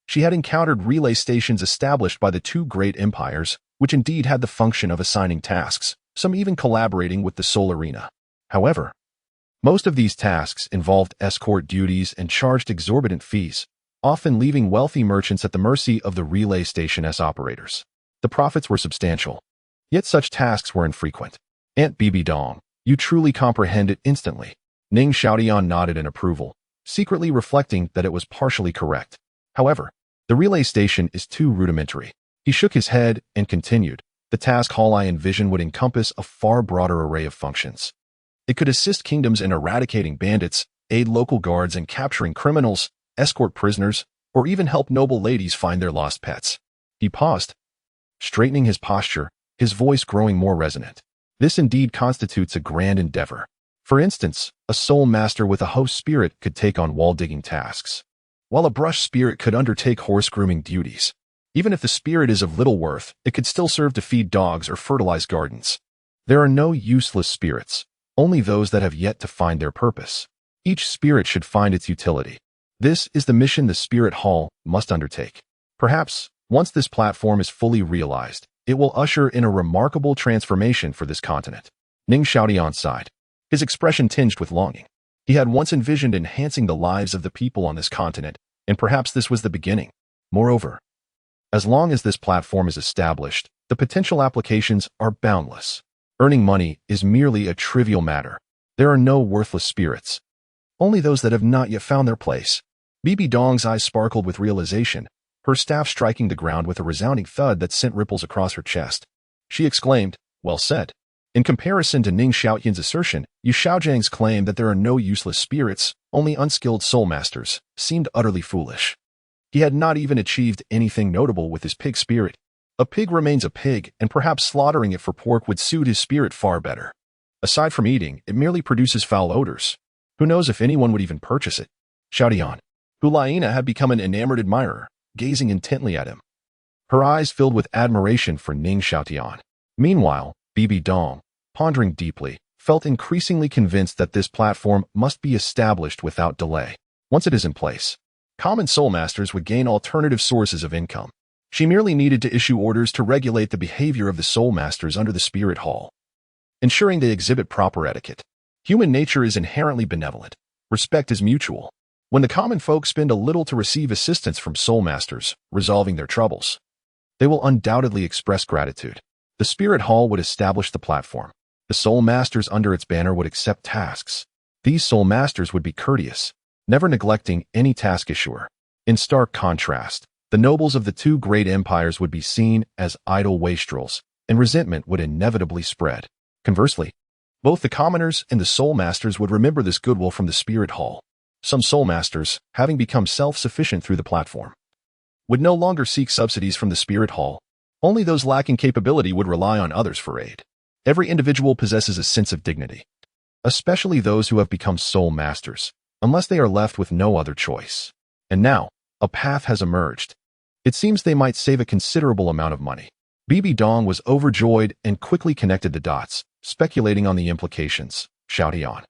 she had encountered relay stations established by the two great empires, which indeed had the function of assigning tasks, some even collaborating with the Soul Arena. However, most of these tasks involved escort duties and charged exorbitant fees, often leaving wealthy merchants at the mercy of the relay station's operators. The profits were substantial, yet such tasks were infrequent. Aunt Bibi Dong, you truly comprehend it instantly. Ning Xiaotian nodded in approval, secretly reflecting that it was partially correct. However, the relay station is too rudimentary. He shook his head and continued, The task hall I envision would encompass a far broader array of functions. It could assist kingdoms in eradicating bandits, aid local guards in capturing criminals, escort prisoners, or even help noble ladies find their lost pets. He paused, straightening his posture, his voice growing more resonant. This indeed constitutes a grand endeavor. For instance, a soul master with a host spirit could take on wall-digging tasks, while a brush spirit could undertake horse-grooming duties. Even if the spirit is of little worth, it could still serve to feed dogs or fertilize gardens. There are no useless spirits, only those that have yet to find their purpose. Each spirit should find its utility. This is the mission the Spirit Hall must undertake. Perhaps, once this platform is fully realized, it will usher in a remarkable transformation for this continent. Ning Xiaotian sighed, his expression tinged with longing. He had once envisioned enhancing the lives of the people on this continent, and perhaps this was the beginning. Moreover, as long as this platform is established, the potential applications are boundless. Earning money is merely a trivial matter. There are no worthless spirits, only those that have not yet found their place. Bibi Dong's eyes sparkled with realization, her staff striking the ground with a resounding thud that sent ripples across her chest. She exclaimed, "Well said." In comparison to Ning Xiaotian's assertion, Yu Xiaozhang's claim that there are no useless spirits, only unskilled soul masters, seemed utterly foolish. He had not even achieved anything notable with his pig spirit. A pig remains a pig, and perhaps slaughtering it for pork would suit his spirit far better. Aside from eating, it merely produces foul odors. Who knows if anyone would even purchase it? Xiaotian, who Liena had become an enamored admirer, gazing intently at him. Her eyes filled with admiration for Ning Xiaotian. Meanwhile, Bibi Dong, pondering deeply, felt increasingly convinced that this platform must be established without delay. Once it is in place, common soul masters would gain alternative sources of income. She merely needed to issue orders to regulate the behavior of the soul masters under the Spirit Hall, ensuring they exhibit proper etiquette. Human nature is inherently benevolent. Respect is mutual. When the common folk spend a little to receive assistance from soul masters, resolving their troubles, they will undoubtedly express gratitude. The Spirit Hall would establish the platform. The soul masters under its banner would accept tasks. These soul masters would be courteous, never neglecting any task issuer. In stark contrast, the nobles of the two great empires would be seen as idle wastrels, and resentment would inevitably spread. Conversely, both the commoners and the soul masters would remember this goodwill from the Spirit Hall. Some soul masters, having become self-sufficient through the platform, would no longer seek subsidies from the Spirit Hall. Only those lacking capability would rely on others for aid. Every individual possesses a sense of dignity, especially those who have become soul masters, unless they are left with no other choice. And now, a path has emerged. It seems they might save a considerable amount of money. BBDong was overjoyed and quickly connected the dots, speculating on the implications. Xiaotian,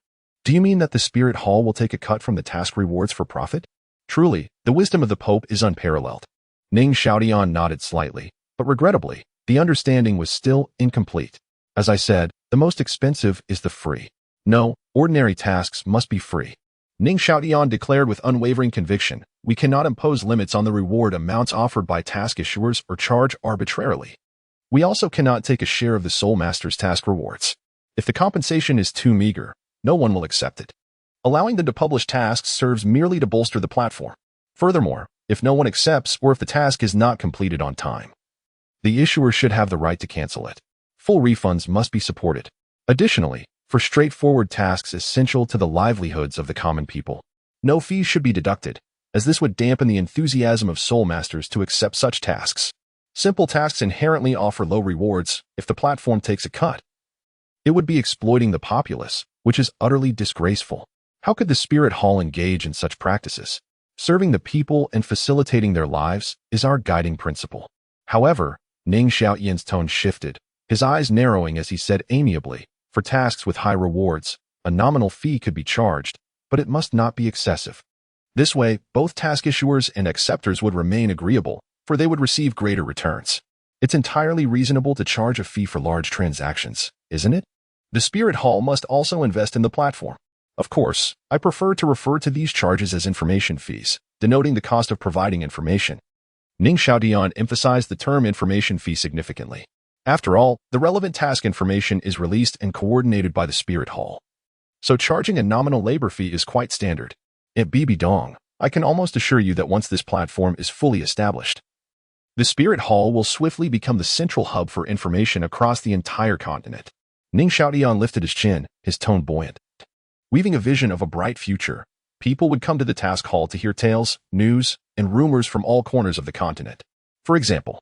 do you mean that the Spirit Hall will take a cut from the task rewards for profit? Truly, the wisdom of the Pope is unparalleled. Ning Xiaotian nodded slightly, but regrettably, the understanding was still incomplete. As I said, the most expensive is the free. No, ordinary tasks must be free. Ning Xiaotian declared with unwavering conviction, we cannot impose limits on the reward amounts offered by task issuers or charge arbitrarily. We also cannot take a share of the Soul Master's task rewards. If the compensation is too meager, no one will accept it. Allowing them to publish tasks serves merely to bolster the platform. Furthermore, if no one accepts or if the task is not completed on time, the issuer should have the right to cancel it. Full refunds must be supported. Additionally, for straightforward tasks essential to the livelihoods of the common people, no fees should be deducted, as this would dampen the enthusiasm of soul masters to accept such tasks. Simple tasks inherently offer low rewards. If the platform takes a cut, it would be exploiting the populace, which is utterly disgraceful. How could the Spirit Hall engage in such practices? Serving the people and facilitating their lives is our guiding principle. However, Ning Xiaotian's tone shifted, his eyes narrowing as he said amiably, for tasks with high rewards, a nominal fee could be charged, but it must not be excessive. This way, both task issuers and acceptors would remain agreeable, for they would receive greater returns. It's entirely reasonable to charge a fee for large transactions, isn't it? The Spirit Hall must also invest in the platform. Of course, I prefer to refer to these charges as information fees, denoting the cost of providing information. Ning Xiaotian emphasized the term information fee significantly. After all, the relevant task information is released and coordinated by the Spirit Hall. So charging a nominal labor fee is quite standard. At BBDong, I can almost assure you that once this platform is fully established, the Spirit Hall will swiftly become the central hub for information across the entire continent. Ning Xiaotian lifted his chin, his tone buoyant. Weaving a vision of a bright future, people would come to the task hall to hear tales, news, and rumors from all corners of the continent. For example,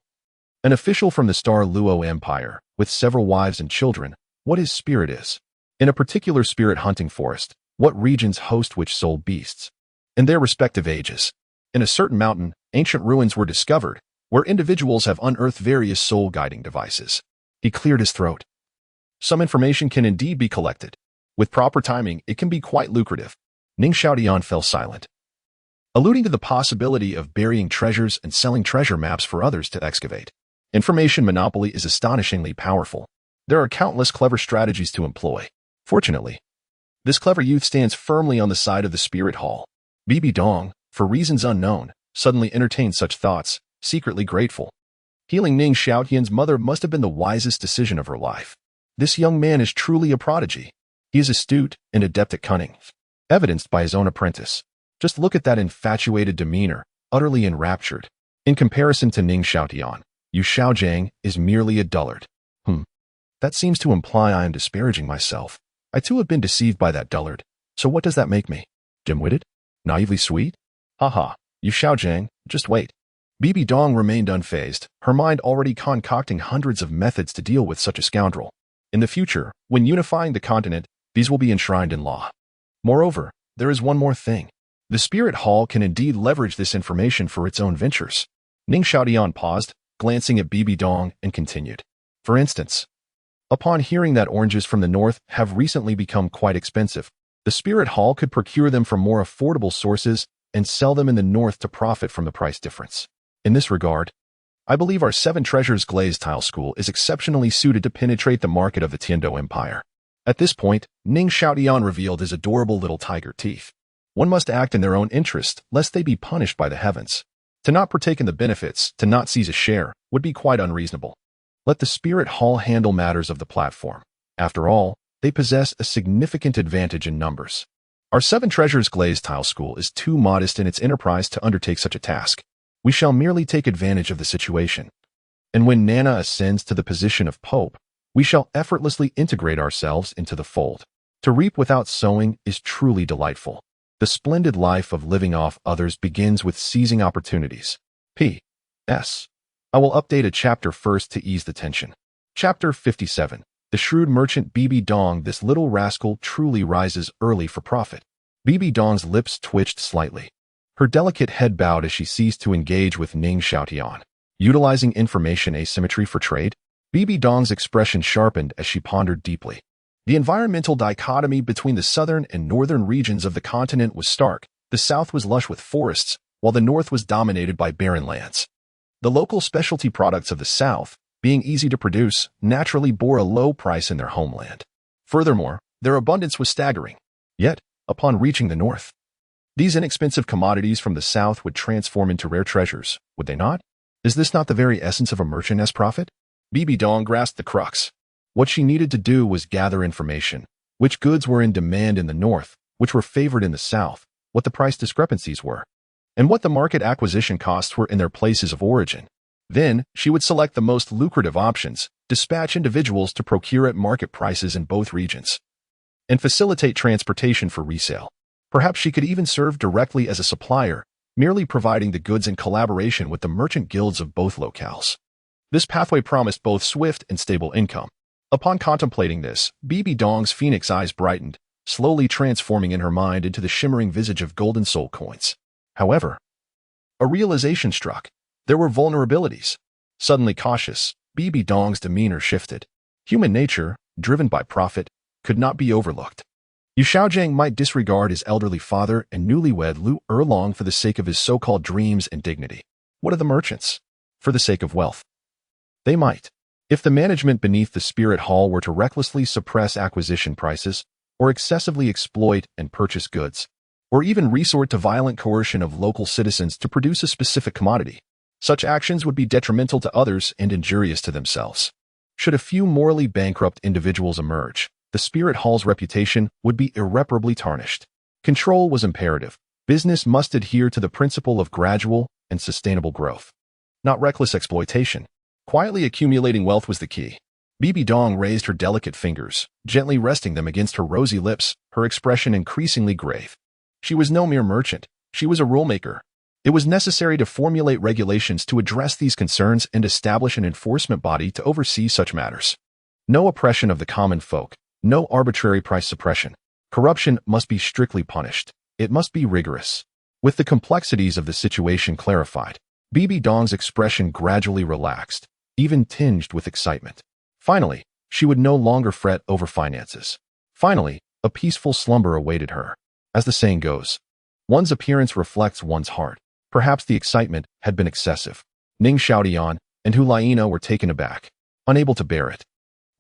An official from the Star Luo Empire, with several wives and children, what his spirit is. In a particular spirit hunting forest, what regions host which soul beasts. In their respective ages. In a certain mountain, ancient ruins were discovered, where individuals have unearthed various soul-guiding devices. He cleared his throat. Some information can indeed be collected. With proper timing, it can be quite lucrative. Ning Xiaotian fell silent, alluding to the possibility of burying treasures and selling treasure maps for others to excavate. Information monopoly is astonishingly powerful. There are countless clever strategies to employ. Fortunately, this clever youth stands firmly on the side of the spirit hall. Bibi Dong, for reasons unknown, suddenly entertained such thoughts, secretly grateful. Healing Ning Xiaotian's mother must have been the wisest decision of her life. This young man is truly a prodigy. He is astute and adept at cunning, evidenced by his own apprentice. Just look at that infatuated demeanor, utterly enraptured. In comparison to Ning Xiaotian, Yu Xiaojiang is merely a dullard. That seems to imply I am disparaging myself. I too have been deceived by that dullard. So what does that make me? Dim-witted? Naively sweet? Haha, Yu Xiaojiang, just wait. Bibi Dong remained unfazed, her mind already concocting hundreds of methods to deal with such a scoundrel. In the future, when unifying the continent, these will be enshrined in law. Moreover, there is one more thing. The Spirit Hall can indeed leverage this information for its own ventures. Ning Xiaotian paused, glancing at Bibi Dong, and continued. For instance, upon hearing that oranges from the north have recently become quite expensive, the Spirit Hall could procure them from more affordable sources and sell them in the north to profit from the price difference. In this regard, I believe our Seven Treasures Glazed Tile School is exceptionally suited to penetrate the market of the Tiandou Empire. At this point, Ning Xiaotian revealed his adorable little tiger teeth. One must act in their own interest, lest they be punished by the heavens. To not partake in the benefits, to not seize a share, would be quite unreasonable. Let the Spirit Hall handle matters of the platform. After all, they possess a significant advantage in numbers. Our Seven Treasures Glazed Tile School is too modest in its enterprise to undertake such a task. We shall merely take advantage of the situation. And when Nana ascends to the position of Pope, we shall effortlessly integrate ourselves into the fold. To reap without sowing is truly delightful. The splendid life of living off others begins with seizing opportunities. P.S. I will update a chapter first to ease the tension. Chapter 57. The shrewd merchant Bibi Dong. This little rascal truly rises early for profit. Bibi Dong's lips twitched slightly. Her delicate head bowed as she ceased to engage with Ning Xiaotian. Utilizing information asymmetry for trade, Bibi Dong's expression sharpened as she pondered deeply. The environmental dichotomy between the southern and northern regions of the continent was stark. The south was lush with forests, while the north was dominated by barren lands. The local specialty products of the south, being easy to produce, naturally bore a low price in their homeland. Furthermore, their abundance was staggering. Yet, upon reaching the north, these inexpensive commodities from the south would transform into rare treasures, would they not? Is this not the very essence of a merchant as profit? Bibi Dong grasped the crux. What she needed to do was gather information. Which goods were in demand in the north, which were favored in the south, what the price discrepancies were, and what the market acquisition costs were in their places of origin. Then, she would select the most lucrative options, dispatch individuals to procure at market prices in both regions, and facilitate transportation for resale. Perhaps she could even serve directly as a supplier, merely providing the goods in collaboration with the merchant guilds of both locales. This pathway promised both swift and stable income. Upon contemplating this, Bibi Dong's phoenix eyes brightened, slowly transforming in her mind into the shimmering visage of golden soul coins. However, a realization struck. There were vulnerabilities. Suddenly cautious, Bibi Dong's demeanor shifted. Human nature, driven by profit, could not be overlooked. Yu Xiaojiang might disregard his elderly father and newlywed Lu Erlong for the sake of his so-called dreams and dignity. What of the merchants? For the sake of wealth. They might. If the management beneath the Spirit Hall were to recklessly suppress acquisition prices, or excessively exploit and purchase goods, or even resort to violent coercion of local citizens to produce a specific commodity, such actions would be detrimental to others and injurious to themselves. Should a few morally bankrupt individuals emerge, the Spirit Hall's reputation would be irreparably tarnished. Control was imperative. Business must adhere to the principle of gradual and sustainable growth, not reckless exploitation. Quietly accumulating wealth was the key. Bibi Dong raised her delicate fingers, gently resting them against her rosy lips, her expression increasingly grave. She was no mere merchant. She was a rule-maker. It was necessary to formulate regulations to address these concerns and establish an enforcement body to oversee such matters. No oppression of the common folk, no arbitrary price suppression. Corruption must be strictly punished. It must be rigorous. With the complexities of the situation clarified, BBDong's expression gradually relaxed, even tinged with excitement. Finally, she would no longer fret over finances. Finally, a peaceful slumber awaited her. As the saying goes, one's appearance reflects one's heart. Perhaps the excitement had been excessive. Ning Xiaotian and Liena were taken aback, unable to bear it.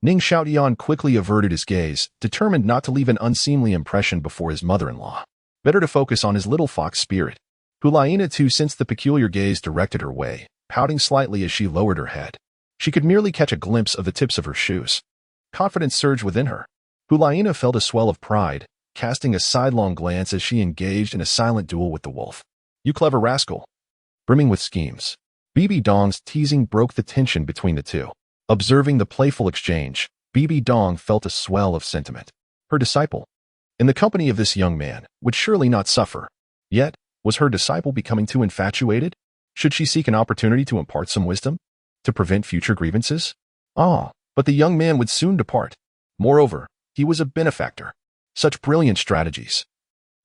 Ning Xiaotian quickly averted his gaze, determined not to leave an unseemly impression before his mother-in-law. Better to focus on his little fox spirit. Liena too sensed the peculiar gaze directed her way, pouting slightly as she lowered her head. She could merely catch a glimpse of the tips of her shoes. Confidence surged within her. Liena felt a swell of pride, casting a sidelong glance as she engaged in a silent duel with the wolf. "You clever rascal." Brimming with schemes, BBDong's teasing broke the tension between the two. Observing the playful exchange, BBDong felt a swell of sentiment. Her disciple, in the company of this young man, would surely not suffer. Yet, was her disciple becoming too infatuated? Should she seek an opportunity to impart some wisdom? To prevent future grievances? But the young man would soon depart. Moreover, he was a benefactor. Such brilliant strategies.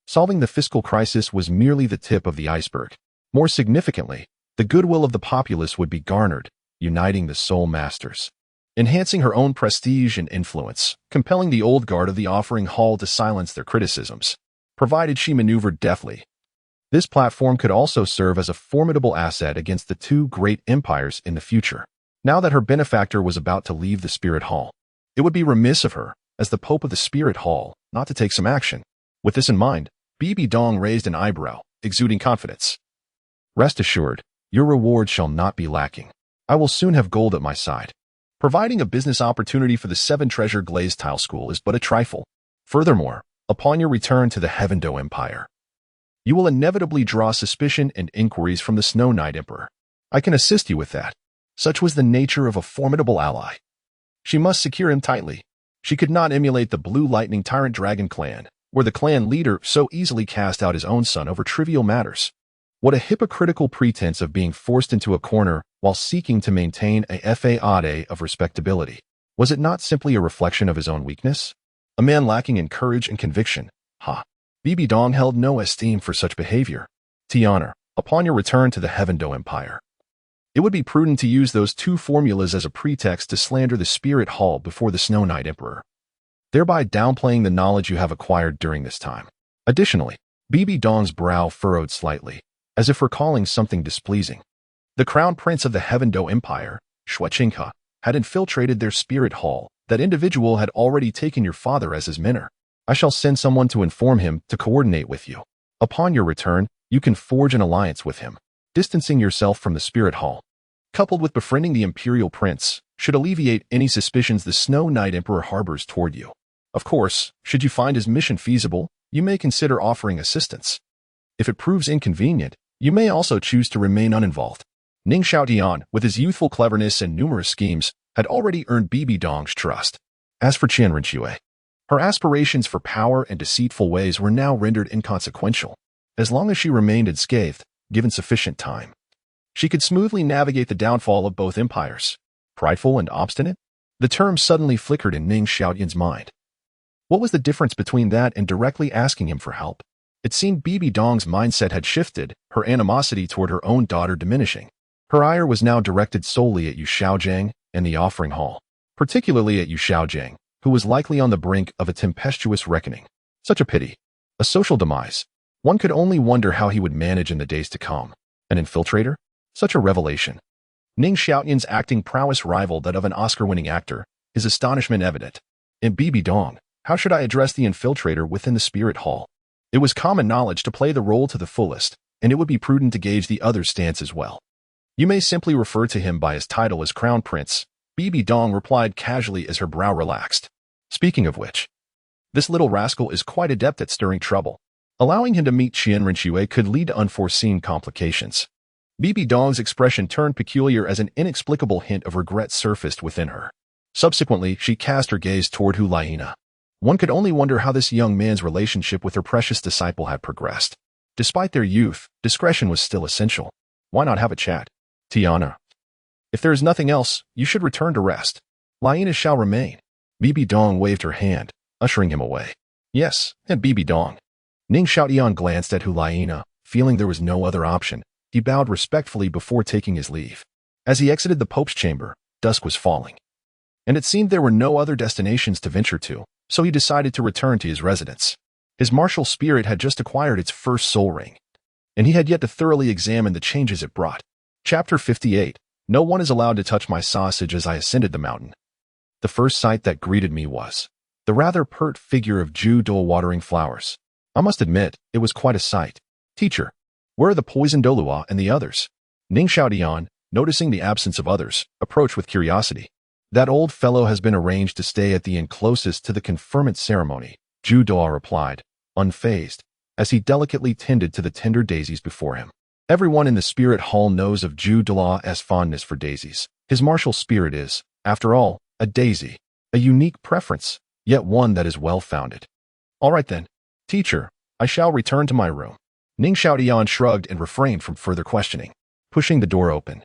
Solving the fiscal crisis was merely the tip of the iceberg. More significantly, the goodwill of the populace would be garnered, uniting the soul masters. Enhancing her own prestige and influence, compelling the old guard of the offering hall to silence their criticisms, provided she maneuvered deftly. This platform could also serve as a formidable asset against the two great empires in the future. Now that her benefactor was about to leave the Spirit Hall, it would be remiss of her, as the Pope of the Spirit Hall, not to take some action. With this in mind, BBDong raised an eyebrow, exuding confidence. "Rest assured, your reward shall not be lacking. I will soon have gold at my side. Providing a business opportunity for the Seven Treasure Glazed Tile School is but a trifle. Furthermore, upon your return to the Heavendo Empire, you will inevitably draw suspicion and inquiries from the Snow Knight Emperor. I can assist you with that." Such was the nature of a formidable ally. She must secure him tightly. She could not emulate the Blue Lightning Tyrant Dragon clan, where the clan leader so easily cast out his own son over trivial matters. What a hypocritical pretense of being forced into a corner while seeking to maintain a faade of respectability. Was it not simply a reflection of his own weakness? A man lacking in courage and conviction. BBDong held no esteem for such behavior. Tiana, upon your return to the Heavendo Empire, it would be prudent to use those two formulas as a pretext to slander the Spirit Hall before the Snow Knight Emperor, thereby downplaying the knowledge you have acquired during this time. Additionally, BBDong's brow furrowed slightly, as if recalling something displeasing. The Crown Prince of the Heavendo Empire, Xuantian, had infiltrated their Spirit Hall. That individual had already taken your father as his mentor. I shall send someone to inform him to coordinate with you. Upon your return, you can forge an alliance with him. Distancing yourself from the Spirit Hall, coupled with befriending the Imperial Prince, should alleviate any suspicions the Snow Knight Emperor harbors toward you. Of course, should you find his mission feasible, you may consider offering assistance. If it proves inconvenient, you may also choose to remain uninvolved. Ning Xiaotian, with his youthful cleverness and numerous schemes, had already earned BBDong's trust. As for Qian Renxue, her aspirations for power and deceitful ways were now rendered inconsequential. As long as she remained unscathed, given sufficient time, she could smoothly navigate the downfall of both empires. Prideful and obstinate? The term suddenly flickered in Ning Xiaotian's mind. What was the difference between that and directly asking him for help? It seemed BBDong's mindset had shifted, her animosity toward her own daughter diminishing. Her ire was now directed solely at Yu Xiaojiang and the offering hall, particularly at Yu Xiaojiang, who was likely on the brink of a tempestuous reckoning. Such a pity. A social demise. One could only wonder how he would manage in the days to come. An infiltrator? Such a revelation. Ning Xiaotian's acting prowess rivaled that of an Oscar-winning actor, his astonishment evident. In BBDong, how should I address the infiltrator within the Spirit Hall? It was common knowledge to play the role to the fullest, and it would be prudent to gauge the other's stance as well. You may simply refer to him by his title as Crown Prince, BBDong replied casually as her brow relaxed. Speaking of which, this little rascal is quite adept at stirring trouble. Allowing him to meet Qian Renxue could lead to unforeseen complications. BBDong's expression turned peculiar as an inexplicable hint of regret surfaced within her. Subsequently, she cast her gaze toward Liena. One could only wonder how this young man's relationship with her precious disciple had progressed. Despite their youth, discretion was still essential. Why not have a chat? Tiana. If there is nothing else, you should return to rest. Liena shall remain. Bibi Dong waved her hand, ushering him away. Yes, and Bibi Dong. Ning Xiaotian glanced at Liena, feeling there was no other option. He bowed respectfully before taking his leave. As he exited the Pope's chamber, dusk was falling. And it seemed there were no other destinations to venture to, so he decided to return to his residence. His martial spirit had just acquired its first soul ring, and he had yet to thoroughly examine the changes it brought. Chapter 58. No one is allowed to touch my sausage as I ascended the mountain. The first sight that greeted me was the rather pert figure of Duel watering flowers. I must admit, it was quite a sight. Teacher, where are the poisoned Douluo and the others? Ning Xiaotian, noticing the absence of others, approached with curiosity. That old fellow has been arranged to stay at the inn closest to the conferment ceremony, Duel replied, unfazed, as he delicately tended to the tender daisies before him. Everyone in the spirit hall knows of Duel's fondness for daisies. His martial spirit is, after all, a daisy, a unique preference, yet one that is well-founded. All right then, teacher, I shall return to my room. Ning Xiaotian shrugged and refrained from further questioning, pushing the door open.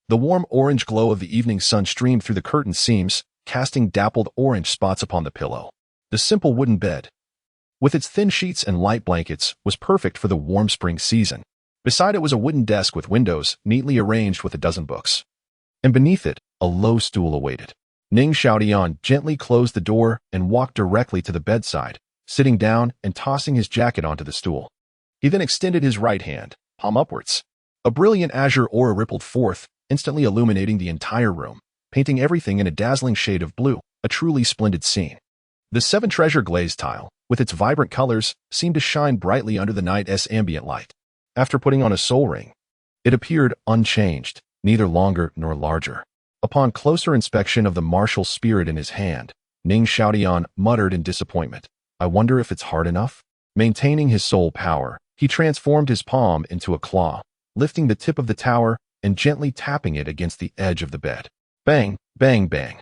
The warm orange glow of the evening sun streamed through the curtain seams, casting dappled orange spots upon the pillow. The simple wooden bed, with its thin sheets and light blankets, was perfect for the warm spring season. Beside it was a wooden desk with windows, neatly arranged with a dozen books. And beneath it, a low stool awaited. Ning Xiaotian gently closed the door and walked directly to the bedside, sitting down and tossing his jacket onto the stool. He then extended his right hand, palm upwards. A brilliant azure aura rippled forth, instantly illuminating the entire room, painting everything in a dazzling shade of blue, a truly splendid scene. The Seven Treasure Glazed Tile, with its vibrant colors, seemed to shine brightly under the night's ambient light. After putting on a soul ring, it appeared unchanged, neither longer nor larger. Upon closer inspection of the martial spirit in his hand, Ning Xiaotian muttered in disappointment, I wonder if it's hard enough? Maintaining his soul power, he transformed his palm into a claw, lifting the tip of the tower and gently tapping it against the edge of the bed. Bang, bang, bang.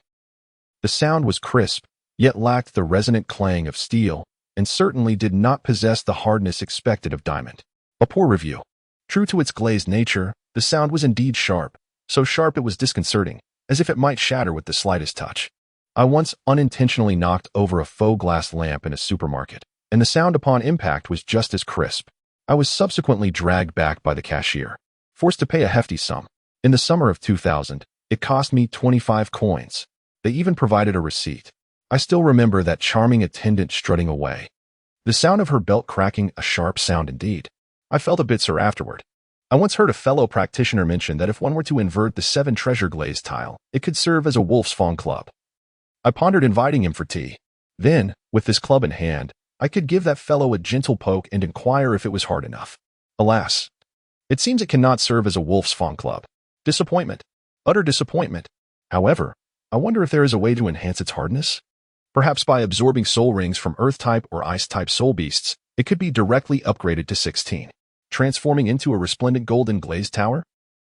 The sound was crisp, yet lacked the resonant clang of steel, and certainly did not possess the hardness expected of diamond. A poor review. True to its glazed nature, the sound was indeed sharp, so sharp it was disconcerting, as if it might shatter with the slightest touch. I once unintentionally knocked over a faux glass lamp in a supermarket, and the sound upon impact was just as crisp. I was subsequently dragged back by the cashier, forced to pay a hefty sum. In the summer of 2000, it cost me 25 coins. They even provided a receipt. I still remember that charming attendant strutting away. The sound of her belt cracking, a sharp sound indeed. I felt a bit sore afterward. I once heard a fellow practitioner mention that if one were to invert the Seven Treasure Glazed Tile, it could serve as a wolf's fawn club. I pondered inviting him for tea. Then, with this club in hand, I could give that fellow a gentle poke and inquire if it was hard enough. Alas, it seems it cannot serve as a wolf's fawn club. Disappointment. Utter disappointment. However, I wonder if there is a way to enhance its hardness? Perhaps by absorbing soul rings from Earth-type or Ice-type soul beasts, it could be directly upgraded to 16. Transforming into a resplendent golden glazed tower?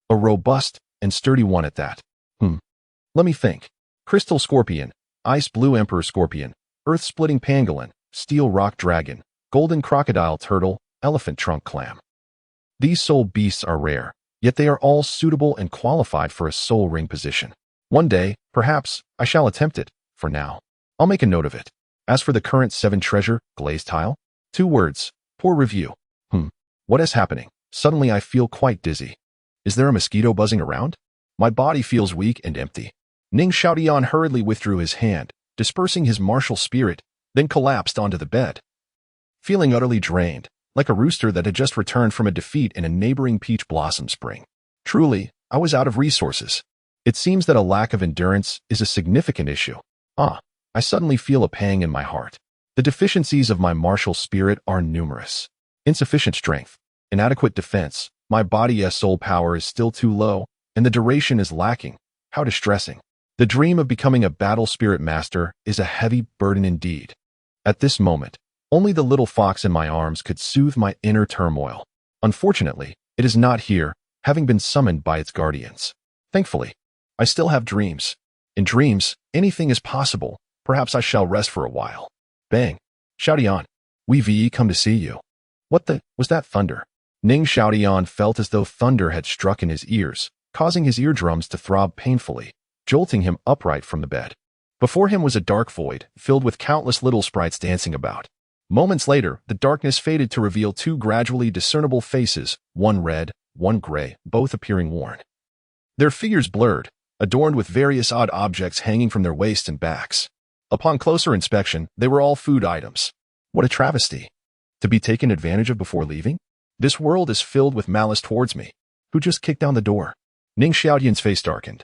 A robust and sturdy one at that. Let me think. Crystal Scorpion, Ice Blue Emperor Scorpion, Earth-splitting Pangolin, Steel Rock Dragon, Golden Crocodile Turtle, Elephant Trunk Clam. These soul beasts are rare, yet they are all suitable and qualified for a soul ring position. One day, perhaps, I shall attempt it. For now, I'll make a note of it. As for the current Seven Treasure Glazed Tile, 2 words, poor review. What is happening? Suddenly I feel quite dizzy. Is there a mosquito buzzing around? My body feels weak and empty. Ning Xiaotian hurriedly withdrew his hand, dispersing his martial spirit, then collapsed onto the bed. Feeling utterly drained, like a rooster that had just returned from a defeat in a neighboring peach blossom spring. Truly, I was out of resources. It seems that a lack of endurance is a significant issue. I suddenly feel a pang in my heart. The deficiencies of my martial spirit are numerous. Insufficient strength, inadequate defense, my body's soul power is still too low, and the duration is lacking. How distressing. The dream of becoming a battle spirit master is a heavy burden indeed. At this moment, only the little fox in my arms could soothe my inner turmoil. Unfortunately, it is not here, having been summoned by its guardians. Thankfully, I still have dreams. In dreams, anything is possible. Perhaps I shall rest for a while. Bang. Xiaotian, we come to see you. What the was that thunder? Ning Xiaotian felt as though thunder had struck in his ears, causing his eardrums to throb painfully, jolting him upright from the bed. Before him was a dark void, filled with countless little sprites dancing about. Moments later, the darkness faded to reveal two gradually discernible faces, one red, one gray, both appearing worn. Their figures blurred, adorned with various odd objects hanging from their waists and backs. Upon closer inspection, they were all food items. What a travesty! To be taken advantage of before leaving? This world is filled with malice towards me. Who just kicked down the door? Ning Xiaotian's face darkened.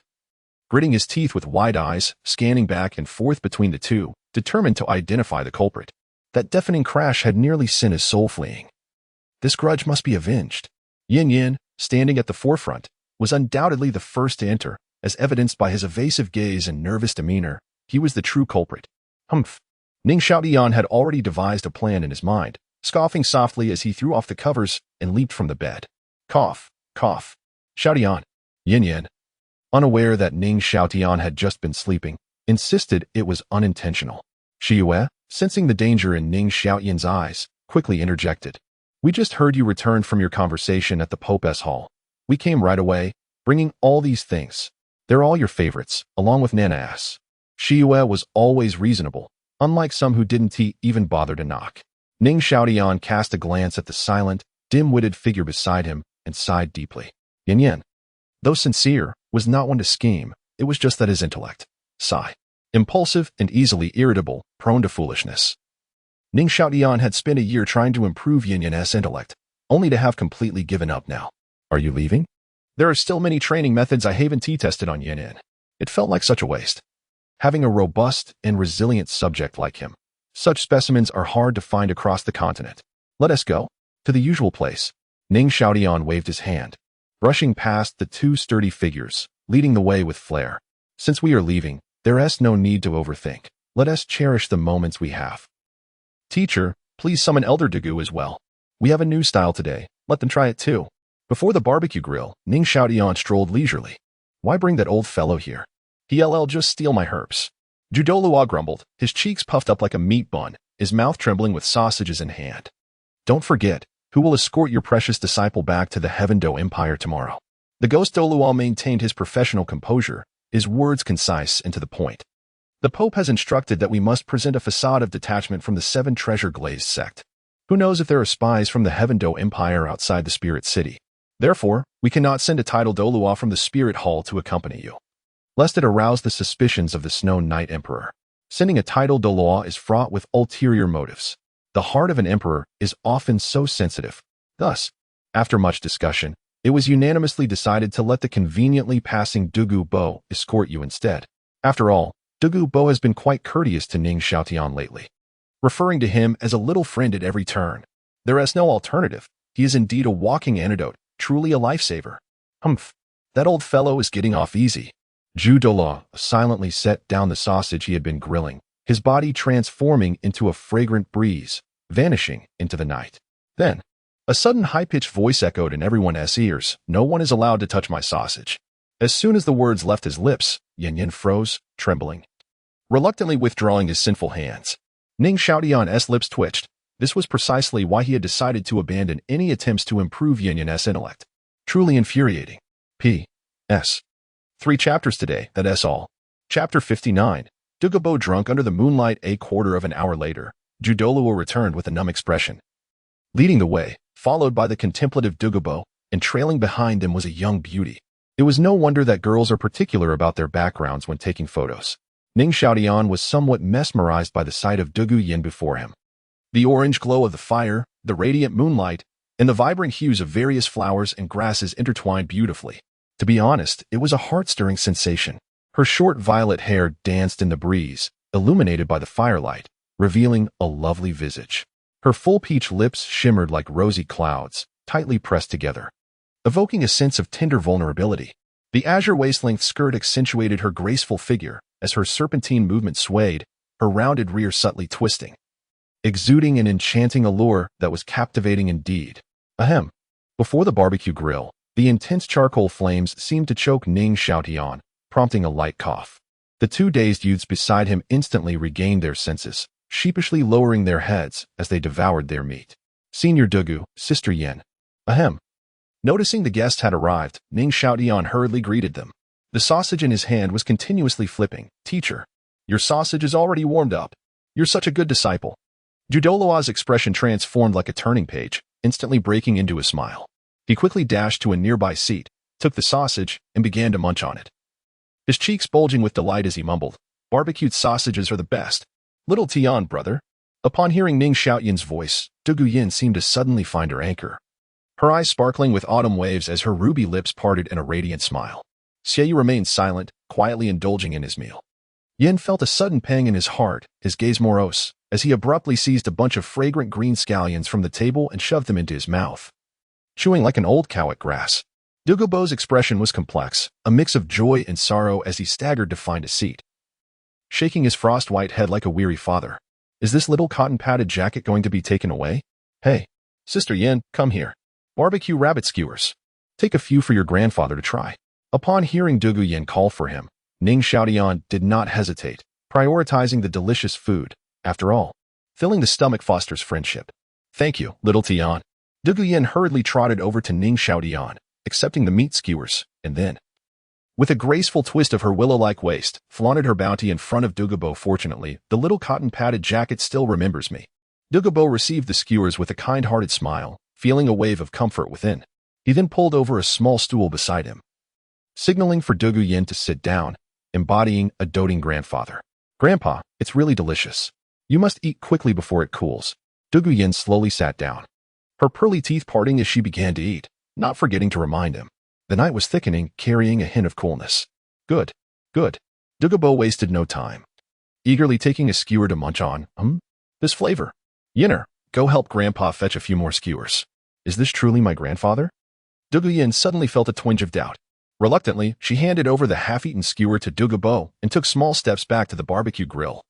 Gritting his teeth with wide eyes, scanning back and forth between the two, determined to identify the culprit. That deafening crash had nearly sent his soul fleeing. This grudge must be avenged. Yin, standing at the forefront, was undoubtedly the first to enter, as evidenced by his evasive gaze and nervous demeanor. He was the true culprit. Humph. Ning Xiaotian had already devised a plan in his mind, scoffing softly as he threw off the covers and leaped from the bed. Cough, cough. Xiaotian. Yin, unaware that Ning Xiaotian had just been sleeping, insisted it was unintentional. Shiyue, sensing the danger in Ning Xiaotian's eyes, quickly interjected. We just heard you returned from your conversation at the Pope's Hall. We came right away, bringing all these things. They're all your favorites, along with Nana's. Shiyue was always reasonable, unlike some who didn't even bother to knock. Ning Xiaotian cast a glance at the silent, dim-witted figure beside him and sighed deeply. Yin, though sincere, was not one to scheme. It was just that his intellect. Sigh. Impulsive and easily irritable, prone to foolishness. Ning Xiaotian had spent a year trying to improve Yin's intellect, only to have completely given up now. Are you leaving? There are still many training methods I haven't tested on Yin. It felt like such a waste. Having a robust and resilient subject like him. Such specimens are hard to find across the continent. Let us go. To the usual place. Ning Xiaotian waved his hand, brushing past the two sturdy figures, leading the way with flair. Since we are leaving, there is no need to overthink. Let us cherish the moments we have. Teacher, please summon Elder Dugu as well. We have a new style today. Let them try it too. Before the barbecue grill, Ning Xiaotian strolled leisurely. Why bring that old fellow here? He'll just steal my herbs. Douluo grumbled, his cheeks puffed up like a meat bun, his mouth trembling with sausages in hand. Don't forget, who will escort your precious disciple back to the Heaven Do Empire tomorrow? The ghost Douluo maintained his professional composure, his words concise and to the point. The Pope has instructed that we must present a facade of detachment from the Seven Treasure Glazed sect. Who knows if there are spies from the Heaven Do Empire outside the Spirit City? Therefore, we cannot send a title Douluo from the Spirit Hall to accompany you, lest it arouse the suspicions of the Snow Knight Emperor. Sending a title Douluo is fraught with ulterior motives. The heart of an emperor is often so sensitive. Thus, after much discussion, it was unanimously decided to let the conveniently passing Dugu Bo escort you instead. After all, Dugu Bo has been quite courteous to Ning Xiaotian lately, referring to him as a little friend at every turn. There is no alternative. He is indeed a walking antidote, truly a lifesaver. Humph, that old fellow is getting off easy. Douluo silently set down the sausage he had been grilling, his body transforming into a fragrant breeze, vanishing into the night. Then, a sudden high-pitched voice echoed in everyone's ears. No one is allowed to touch my sausage. As soon as the words left his lips, Yin froze, trembling, reluctantly withdrawing his sinful hands. Ning Xiaotian's lips twitched. This was precisely why he had decided to abandon any attempts to improve Yin's intellect. Truly infuriating. P.S. 3 chapters today, that's all. Chapter 59. Dugu Bo drunk under the moonlight. A quarter of an hour later, Douluo returned with a numb expression, leading the way, followed by the contemplative Dugu Bo, and trailing behind them was a young beauty. It was no wonder that girls are particular about their backgrounds when taking photos. Ning Xiaotian was somewhat mesmerized by the sight of Dugu Yan before him. The orange glow of the fire, the radiant moonlight, and the vibrant hues of various flowers and grasses intertwined beautifully. To be honest, it was a heart-stirring sensation. Her short violet hair danced in the breeze, illuminated by the firelight, revealing a lovely visage. Her full peach lips shimmered like rosy clouds, tightly pressed together, evoking a sense of tender vulnerability. The azure waist-length skirt accentuated her graceful figure as her serpentine movement swayed, her rounded rear subtly twisting, exuding an enchanting allure that was captivating indeed. Ahem. Before the barbecue grill, the intense charcoal flames seemed to choke Ning Xiaotian, prompting a light cough. The two dazed youths beside him instantly regained their senses, sheepishly lowering their heads as they devoured their meat. Senior Dugu, Sister Yan. Ahem. Noticing the guest had arrived, Ning Xiaotian hurriedly greeted them. The sausage in his hand was continuously flipping. Teacher, your sausage is already warmed up. You're such a good disciple. Douluo's expression transformed like a turning page, instantly breaking into a smile. He quickly dashed to a nearby seat, took the sausage, and began to munch on it. His cheeks bulging with delight as he mumbled, "Barbecued sausages are the best. Little Tian, brother." Upon hearing Ning Xiaotian's voice, Dugu Yan seemed to suddenly find her anchor. Her eyes sparkling with autumn waves as her ruby lips parted in a radiant smile. Xie remained silent, quietly indulging in his meal. Yin felt a sudden pang in his heart, his gaze morose, as he abruptly seized a bunch of fragrant green scallions from the table and shoved them into his mouth. Chewing like an old cow at grass, Dugu Bo's expression was complex, a mix of joy and sorrow as he staggered to find a seat. Shaking his frost-white head like a weary father, "Is this little cotton-padded jacket going to be taken away? Hey, Sister Yin, come here. Barbecue rabbit skewers. Take a few for your grandfather to try." Upon hearing Dugu Yan call for him, Ning Xiaotian did not hesitate, prioritizing the delicious food. After all, filling the stomach fosters friendship. "Thank you, little Tian." Dugu Yan hurriedly trotted over to Ning Xiaotian, accepting the meat skewers, and then, with a graceful twist of her willow-like waist, flaunted her bounty in front of Dugu Bo. "Fortunately, the little cotton-padded jacket still remembers me." Dugu Bo received the skewers with a kind-hearted smile, feeling a wave of comfort within. He then pulled over a small stool beside him, signaling for Dugu Yan to sit down, embodying a doting grandfather. "Grandpa, it's really delicious. You must eat quickly before it cools." Dugu Yan slowly sat down, her pearly teeth parting as she began to eat, not forgetting to remind him. The night was thickening, carrying a hint of coolness. Good, good. Dugu Bo wasted no time, eagerly taking a skewer to munch on. This flavor. Yinner, go help Grandpa fetch a few more skewers. Is this truly my grandfather? Dugu Yan suddenly felt a twinge of doubt. Reluctantly, she handed over the half-eaten skewer to Dugu Bo and took small steps back to the barbecue grill,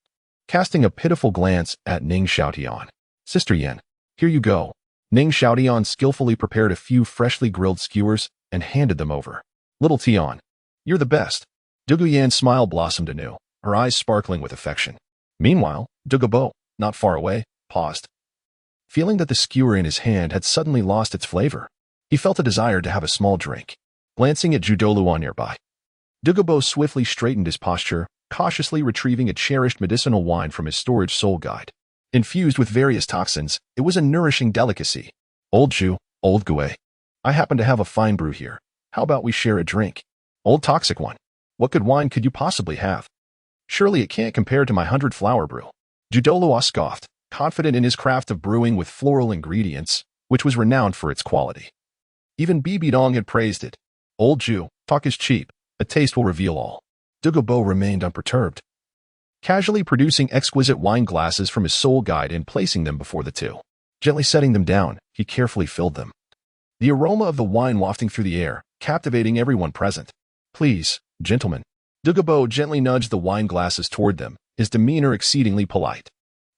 casting a pitiful glance at Ning Xiaotian. "Sister Yan, here you go." Ning Xiaotian skillfully prepared a few freshly grilled skewers and handed them over. "Little Tian, you're the best." Dugu Yan's smile blossomed anew, her eyes sparkling with affection. Meanwhile, Dugu Bo, not far away, paused, feeling that the skewer in his hand had suddenly lost its flavor. He felt a desire to have a small drink. Glancing at Douluo nearby, Dugu Bo swiftly straightened his posture, cautiously retrieving a cherished medicinal wine from his storage soul guide. Infused with various toxins, it was a nourishing delicacy. "Old Ju, old Gue. I happen to have a fine brew here. How about we share a drink?" "Old toxic one. What good wine could you possibly have? Surely it can't compare to my 100-flower brew." Douluo scoffed, confident in his craft of brewing with floral ingredients, which was renowned for its quality. Even BBDong had praised it. "Old Ju, talk is cheap. A taste will reveal all." Dugu Bo remained unperturbed, casually producing exquisite wine glasses from his soul guide and placing them before the two. Gently setting them down, he carefully filled them, the aroma of the wine wafting through the air, captivating everyone present. "Please, gentlemen." Dugu Bo gently nudged the wine glasses toward them, his demeanor exceedingly polite.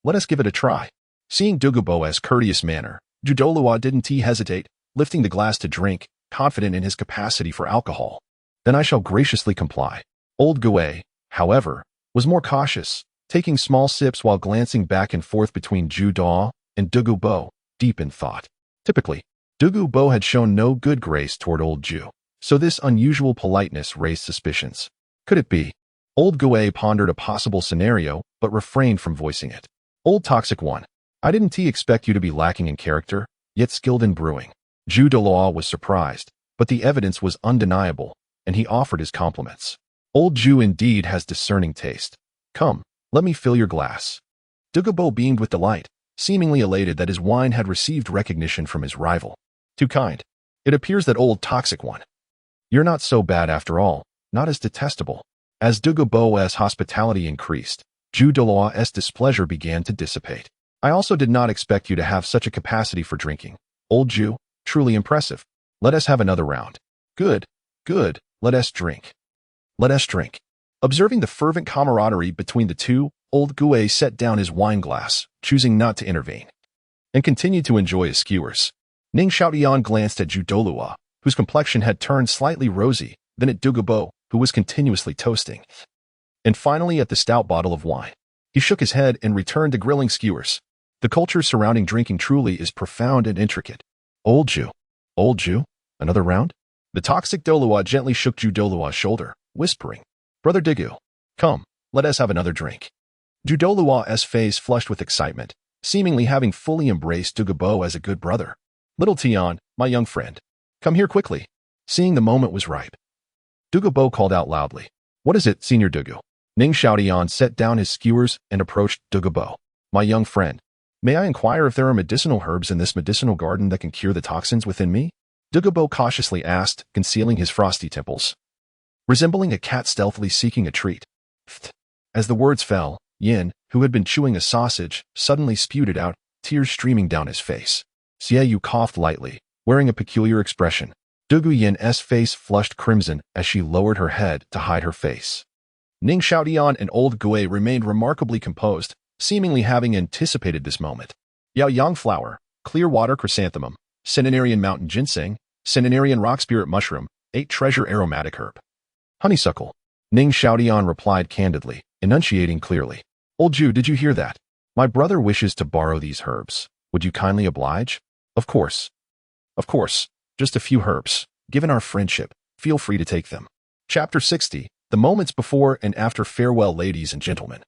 "Let us give it a try." Seeing Dugu Bo's courteous manner, Douluo didn't hesitate, lifting the glass to drink, confident in his capacity for alcohol. "Then I shall graciously comply." Old Gue, however, was more cautious, taking small sips while glancing back and forth between Douluo and Dugu Bo, deep in thought. Typically, Dugu Bo had shown no good grace toward old Ju, so this unusual politeness raised suspicions. Could it be? Old Gue pondered a possible scenario, but refrained from voicing it. "Old Toxic One, I didn't expect you to be lacking in character, yet skilled in brewing." Douluo was surprised, but the evidence was undeniable, and he offered his compliments. "Old Ju indeed has discerning taste. Come, let me fill your glass." Dugu Bo beamed with delight, seemingly elated that his wine had received recognition from his rival. "Too kind. It appears that Old Toxic One, you're not so bad after all, not as detestable." As Dugu Bo's hospitality increased, Douluo's displeasure began to dissipate. "I also did not expect you to have such a capacity for drinking. Old Ju, truly impressive. Let us have another round." Good, good, let us drink. Let us drink." Observing the fervent camaraderie between the two, old Gue set down his wine glass, choosing not to intervene, and continued to enjoy his skewers. Ning Xiaotian glanced at Douluo, whose complexion had turned slightly rosy, then at Dugu Bo, who was continuously toasting, and finally at the stout bottle of wine. He shook his head and returned to grilling skewers. The culture surrounding drinking truly is profound and intricate. Old Ju. Old Ju? Another round? The toxic Douluo gently shook Ju Douluo's shoulder, whispering, Brother Dugu, come, let us have another drink. Ju Douluo's face flushed with excitement, seemingly having fully embraced Dugu Bo as a good brother. Little Tian, my young friend, come here quickly. Seeing the moment was ripe, Dugu Bo called out loudly, What is it, Senior Dugu? Ning Xiaotian set down his skewers and approached Dugu Bo. My young friend, may I inquire if there are medicinal herbs in this medicinal garden that can cure the toxins within me? Dugu Bo cautiously asked, concealing his frosty temples, resembling a cat stealthily seeking a treat. As the words fell, Yin, who had been chewing a sausage, suddenly spewed it out, tears streaming down his face. Xiaoyu coughed lightly, wearing a peculiar expression. Dugu Yan's face flushed crimson as she lowered her head to hide her face. Ning Xiaotian and old Gui remained remarkably composed, seemingly having anticipated this moment. Yao Yang flower, clear water chrysanthemum, centenarian mountain ginseng, centenarian rock spirit mushroom, 8 treasure aromatic herb. Honeysuckle. Ning Xiaotian replied candidly, enunciating clearly. Old Ju, did you hear that? My brother wishes to borrow these herbs. Would you kindly oblige? Of course. Of course. Just a few herbs. Given our friendship, feel free to take them. Chapter 60. The moments before and after farewell, ladies and gentlemen.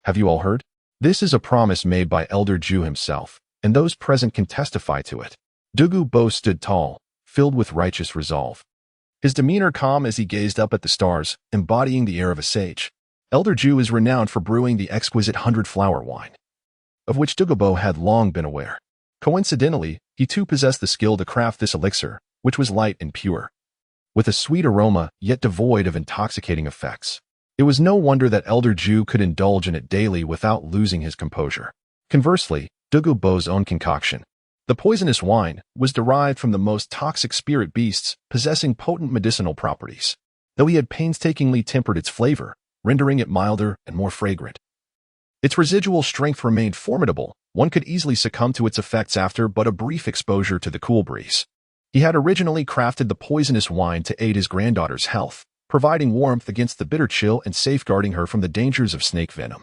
Have you all heard? This is a promise made by Elder Ju himself, and those present can testify to it. Dugu Bo stood tall, filled with righteous resolve. His demeanor calm as he gazed up at the stars, embodying the air of a sage. Elder Ju is renowned for brewing the exquisite 100-flower wine, of which Dugu Bo had long been aware. Coincidentally, he too possessed the skill to craft this elixir, which was light and pure, with a sweet aroma yet devoid of intoxicating effects. It was no wonder that Elder Ju could indulge in it daily without losing his composure. Conversely, Dugu Bo's own concoction, the poisonous wine, was derived from the most toxic spirit beasts possessing potent medicinal properties, though he had painstakingly tempered its flavor, rendering it milder and more fragrant. Its residual strength remained formidable. One could easily succumb to its effects after but a brief exposure to the cool breeze. He had originally crafted the poisonous wine to aid his granddaughter's health, providing warmth against the bitter chill and safeguarding her from the dangers of snake venom.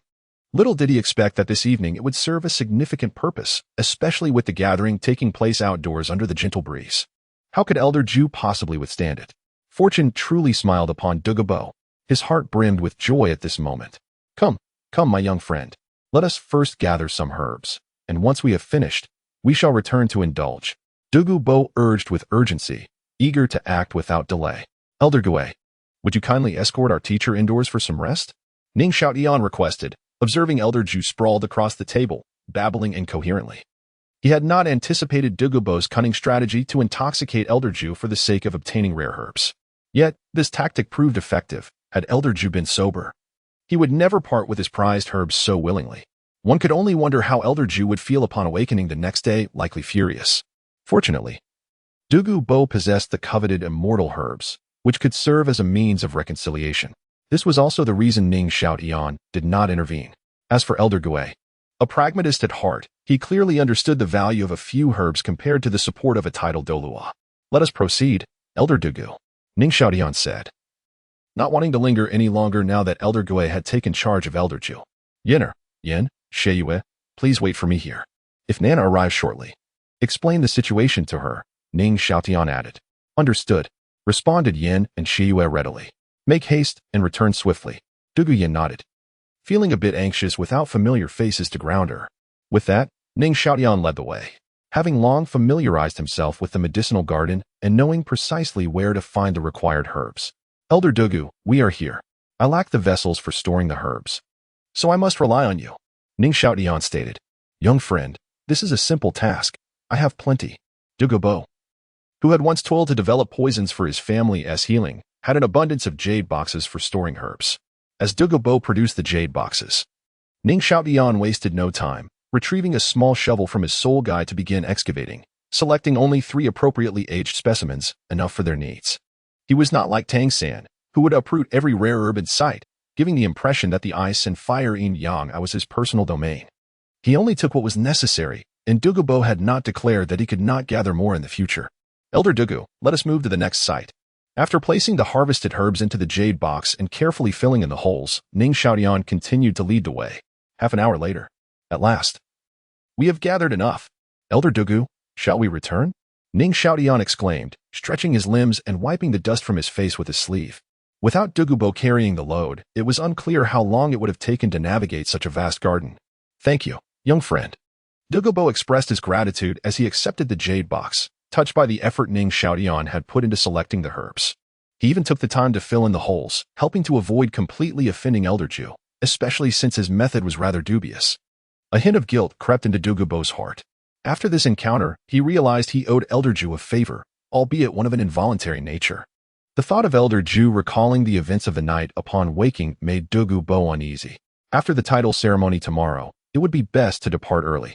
Little did he expect that this evening it would serve a significant purpose, especially with the gathering taking place outdoors under the gentle breeze. How could Elder Ju possibly withstand it? Fortune truly smiled upon Dugu Bo. His heart brimmed with joy at this moment. Come, my young friend. Let us first gather some herbs, and once we have finished, we shall return to indulge. Dugu Bo urged with urgency, eager to act without delay. Elder Gui, would you kindly escort our teacher indoors for some rest? Ning Xiaotian requested, observing Elder Ju sprawled across the table, babbling incoherently. He had not anticipated Dugu Bo's cunning strategy to intoxicate Elder Ju for the sake of obtaining rare herbs. Yet, this tactic proved effective, had Elder Ju been sober. He would never part with his prized herbs so willingly. One could only wonder how Elder Ju would feel upon awakening the next day, likely furious. Fortunately, Dugu Bo possessed the coveted immortal herbs, which could serve as a means of reconciliation. This was also the reason Ning Xiaotian did not intervene. As for Elder Gui, a pragmatist at heart, he clearly understood the value of a few herbs compared to the support of a titled Douluo. Let us proceed, Elder Dugu, Ning Xiaotian said, not wanting to linger any longer now that Elder Gui had taken charge of Elder Ju. Yin, Sheiyue, please wait for me here. If Nana arrives shortly, explain the situation to her, Ning Xiaotian added. Understood, responded Yin and Sheiyue readily. Make haste and return swiftly. Dugu Yan nodded, feeling a bit anxious without familiar faces to ground her. With that, Ning Xiaotian led the way. Having long familiarized himself with the medicinal garden and knowing precisely where to find the required herbs. Elder Dugu, we are here. I lack the vessels for storing the herbs, so I must rely on you, Ning Xiaotian stated. Young friend, this is a simple task. I have plenty. Dugu Bo, who had once toiled to develop poisons for his family as healing, had an abundance of jade boxes for storing herbs. As Dugu Bo produced the jade boxes, Ning Xiaotian wasted no time, retrieving a small shovel from his soul guide to begin excavating, selecting only 3 appropriately aged specimens, enough for their needs. He was not like Tang San, who would uproot every rare herb in sight, giving the impression that the ice and fire yin-yang was his personal domain. He only took what was necessary, and Dugu Bo had not declared that he could not gather more in the future. Elder Dugu, let us move to the next site. After placing the harvested herbs into the jade box and carefully filling in the holes, Ning Xiaotian continued to lead the way. Half an hour later, at last, We have gathered enough. Elder Dugu, shall we return? Ning Xiaotian exclaimed, stretching his limbs and wiping the dust from his face with his sleeve. Without Dugu Bo carrying the load, it was unclear how long it would have taken to navigate such a vast garden. Thank you, young friend. Dugu Bo expressed his gratitude as he accepted the jade box, touched by the effort Ning Xiaotian had put into selecting the herbs. He even took the time to fill in the holes, helping to avoid completely offending Elder Ju, especially since his method was rather dubious. A hint of guilt crept into Dugu Bo's heart. After this encounter, he realized he owed Elder Ju a favor, albeit one of an involuntary nature. The thought of Elder Ju recalling the events of the night upon waking made Dugu Bo uneasy. After the title ceremony tomorrow, it would be best to depart early.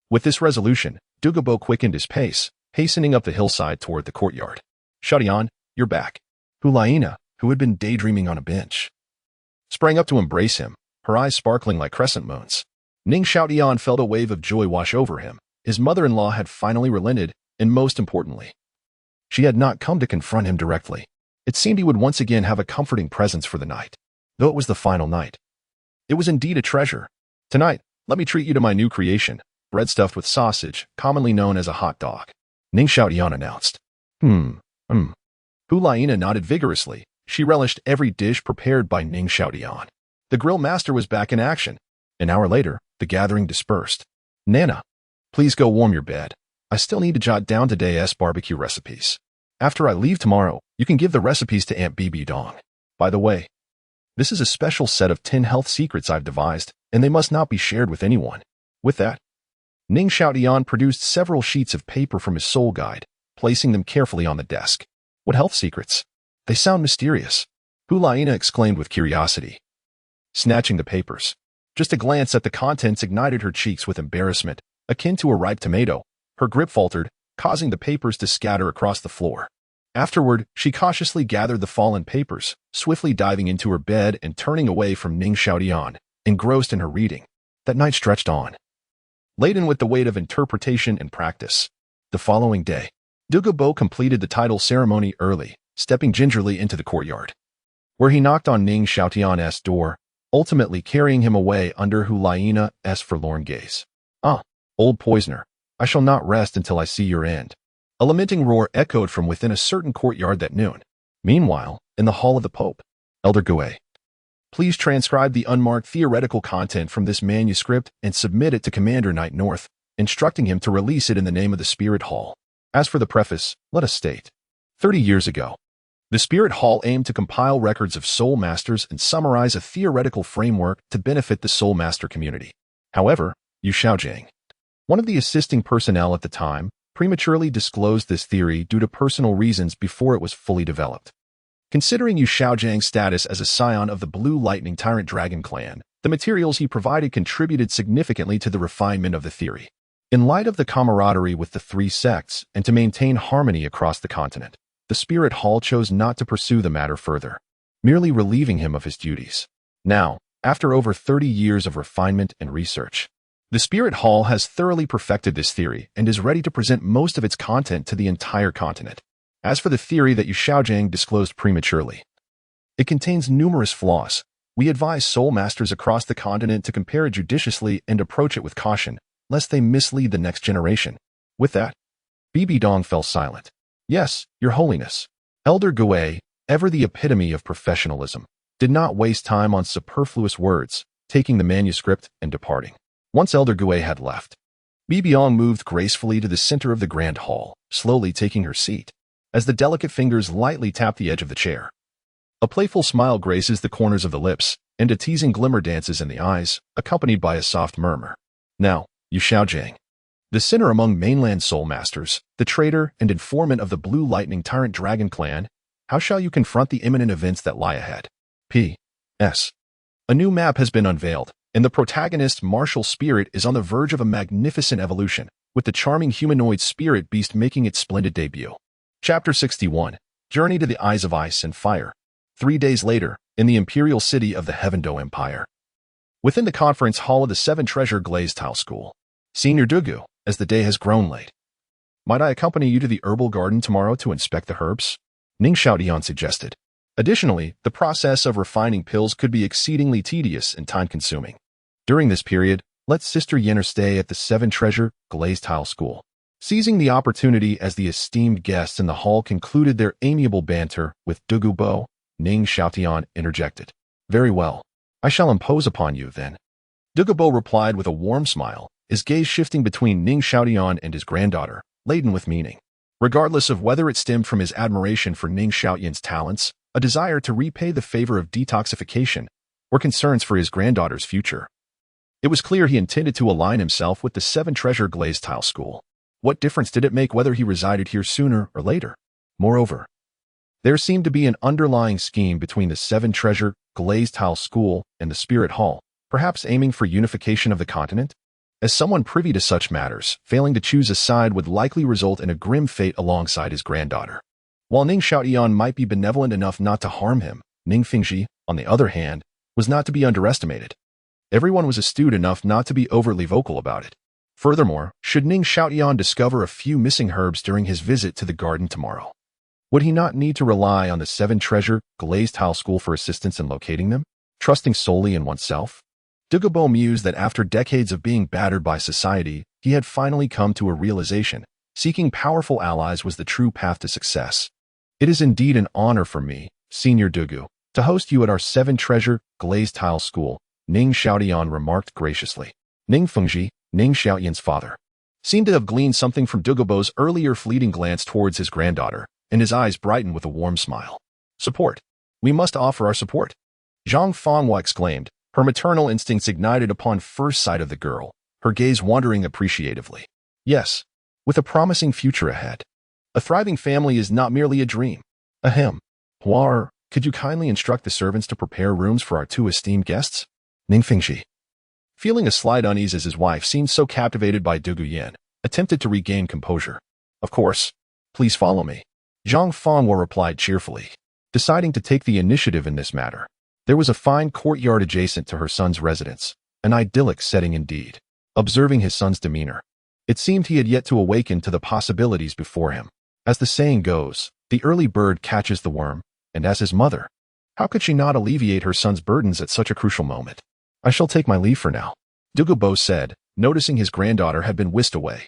With this resolution, Dugu Bo quickened his pace, hastening up the hillside toward the courtyard. Xiaotian, you're back. Liena, who had been daydreaming on a bench, sprang up to embrace him, her eyes sparkling like crescent moons. Ning Xiaotian felt a wave of joy wash over him. His mother-in-law had finally relented, and most importantly, she had not come to confront him directly. It seemed he would once again have a comforting presence for the night, though it was the final night. It was indeed a treasure. Tonight, let me treat you to my new creation, bread stuffed with sausage, commonly known as a hot dog. Ning Xiaotian announced. Liena nodded vigorously. She relished every dish prepared by Ning Xiaotian. The grill master was back in action. An hour later, the gathering dispersed. Nana, please go warm your bed. I still need to jot down today's barbecue recipes. After I leave tomorrow, you can give the recipes to Aunt Bibi Dong. By the way, this is a special set of 10 health secrets I've devised, and they must not be shared with anyone. With that, Ning Xiaotian produced several sheets of paper from his soul guide, placing them carefully on the desk. What health secrets? They sound mysterious. Liena exclaimed with curiosity. Snatching the papers. Just a glance at the contents ignited her cheeks with embarrassment, akin to a ripe tomato. Her grip faltered, causing the papers to scatter across the floor. Afterward, she cautiously gathered the fallen papers, swiftly diving into her bed and turning away from Ning Xiaotian, engrossed in her reading. That night stretched on, laden with the weight of interpretation and practice. The following day, Dugu Bo completed the title ceremony early, stepping gingerly into the courtyard, where he knocked on Ning Xiaotian's door, ultimately carrying him away under Liena's forlorn gaze. Ah, old poisoner, I shall not rest until I see your end. A lamenting roar echoed from within a certain courtyard that noon. Meanwhile, in the hall of the Pope, Elder Gue, please transcribe the unmarked theoretical content from this manuscript and submit it to Commander Knight North, instructing him to release it in the name of the Spirit Hall. As for the preface, let us state. 30 years ago, the Spirit Hall aimed to compile records of Soul Masters and summarize a theoretical framework to benefit the Soul Master community. However, Yu Xiaojiang, one of the assisting personnel at the time, prematurely disclosed this theory due to personal reasons before it was fully developed. Considering Yu Xiaojiang's status as a scion of the Blue Lightning Tyrant Dragon clan, the materials he provided contributed significantly to the refinement of the theory. In light of the camaraderie with the three sects and to maintain harmony across the continent, the Spirit Hall chose not to pursue the matter further, merely relieving him of his duties. Now, after over 30 years of refinement and research, the Spirit Hall has thoroughly perfected this theory and is ready to present most of its content to the entire continent. As for the theory that Yu Xiaojiang disclosed prematurely, it contains numerous flaws. We advise Soul Masters across the continent to compare it judiciously and approach it with caution, lest they mislead the next generation. With that, BBDong fell silent. Yes, Your Holiness. Elder Gue, ever the epitome of professionalism, did not waste time on superfluous words, taking the manuscript and departing. Once Elder Gue had left, BBDong moved gracefully to the center of the grand hall, slowly taking her seat, as the delicate fingers lightly tapped the edge of the chair. A playful smile graces the corners of the lips, and a teasing glimmer dances in the eyes, accompanied by a soft murmur. Now, Yu Xiaojiang, the sinner among mainland Soul Masters, the traitor and informant of the Blue Lightning Tyrant Dragon clan, how shall you confront the imminent events that lie ahead? P.S. A new map has been unveiled, and the protagonist's martial spirit is on the verge of a magnificent evolution, with the charming humanoid spirit beast making its splendid debut. Chapter 61, Journey to the Eyes of Ice and Fire. 3 days later, in the imperial city of the Heavendo Empire. Within the conference hall of the Seven Treasure Glazed Tile School. Senior Dugu, as the day has grown late, might I accompany you to the herbal garden tomorrow to inspect the herbs? Ning Xiaotian suggested. Additionally, the process of refining pills could be exceedingly tedious and time-consuming. During this period, let Sister Yenner stay at the Seven Treasure Glazed Tile School. Seizing the opportunity as the esteemed guests in the hall concluded their amiable banter with Dugu Bo, Ning Xiaotian interjected. Very well. I shall impose upon you, then. Dugu Bo replied with a warm smile, his gaze shifting between Ning Xiaotian and his granddaughter, laden with meaning. Regardless of whether it stemmed from his admiration for Ning Xiaotian's talents, a desire to repay the favor of detoxification, or concerns for his granddaughter's future. It was clear he intended to align himself with the Seven Treasure Glazed Tile School. What difference did it make whether he resided here sooner or later? Moreover, there seemed to be an underlying scheme between the Seven Treasure Glazed Tile School and the Spirit Hall, perhaps aiming for unification of the continent? As someone privy to such matters, failing to choose a side would likely result in a grim fate alongside his granddaughter. While Ning Xiaotian might be benevolent enough not to harm him, Ning Fengzhi, on the other hand, was not to be underestimated. Everyone was astute enough not to be overtly vocal about it. Furthermore, should Ning Xiaotian discover a few missing herbs during his visit to the garden tomorrow, would he not need to rely on the Seven Treasure Glazed Tile School for assistance in locating them, trusting solely in oneself? Dugu Bo mused that after decades of being battered by society, he had finally come to a realization. Seeking powerful allies was the true path to success. It is indeed an honor for me, Senior Dugu, to host you at our Seven Treasure Glazed Tile School, Ning Xiaotian remarked graciously. Ning Fengzhi, Ning Xiaotian's father, seemed to have gleaned something from Dugu Bo's earlier fleeting glance towards his granddaughter, and his eyes brightened with a warm smile. Support. We must offer our support. Zhang Fanghua exclaimed, her maternal instincts ignited upon first sight of the girl, her gaze wandering appreciatively. Yes, with a promising future ahead. A thriving family is not merely a dream. Ahem. Huar, could you kindly instruct the servants to prepare rooms for our two esteemed guests? Ning Fengzhi, feeling a slight unease as his wife seemed so captivated by Dugu Yan, attempted to regain composure. Of course. Please follow me. Zhang Fanghua replied cheerfully, deciding to take the initiative in this matter. There was a fine courtyard adjacent to her son's residence, an idyllic setting indeed. Observing his son's demeanor, it seemed he had yet to awaken to the possibilities before him. As the saying goes, the early bird catches the worm, and as his mother, how could she not alleviate her son's burdens at such a crucial moment? I shall take my leave for now, Dugu Bo said, noticing his granddaughter had been whisked away.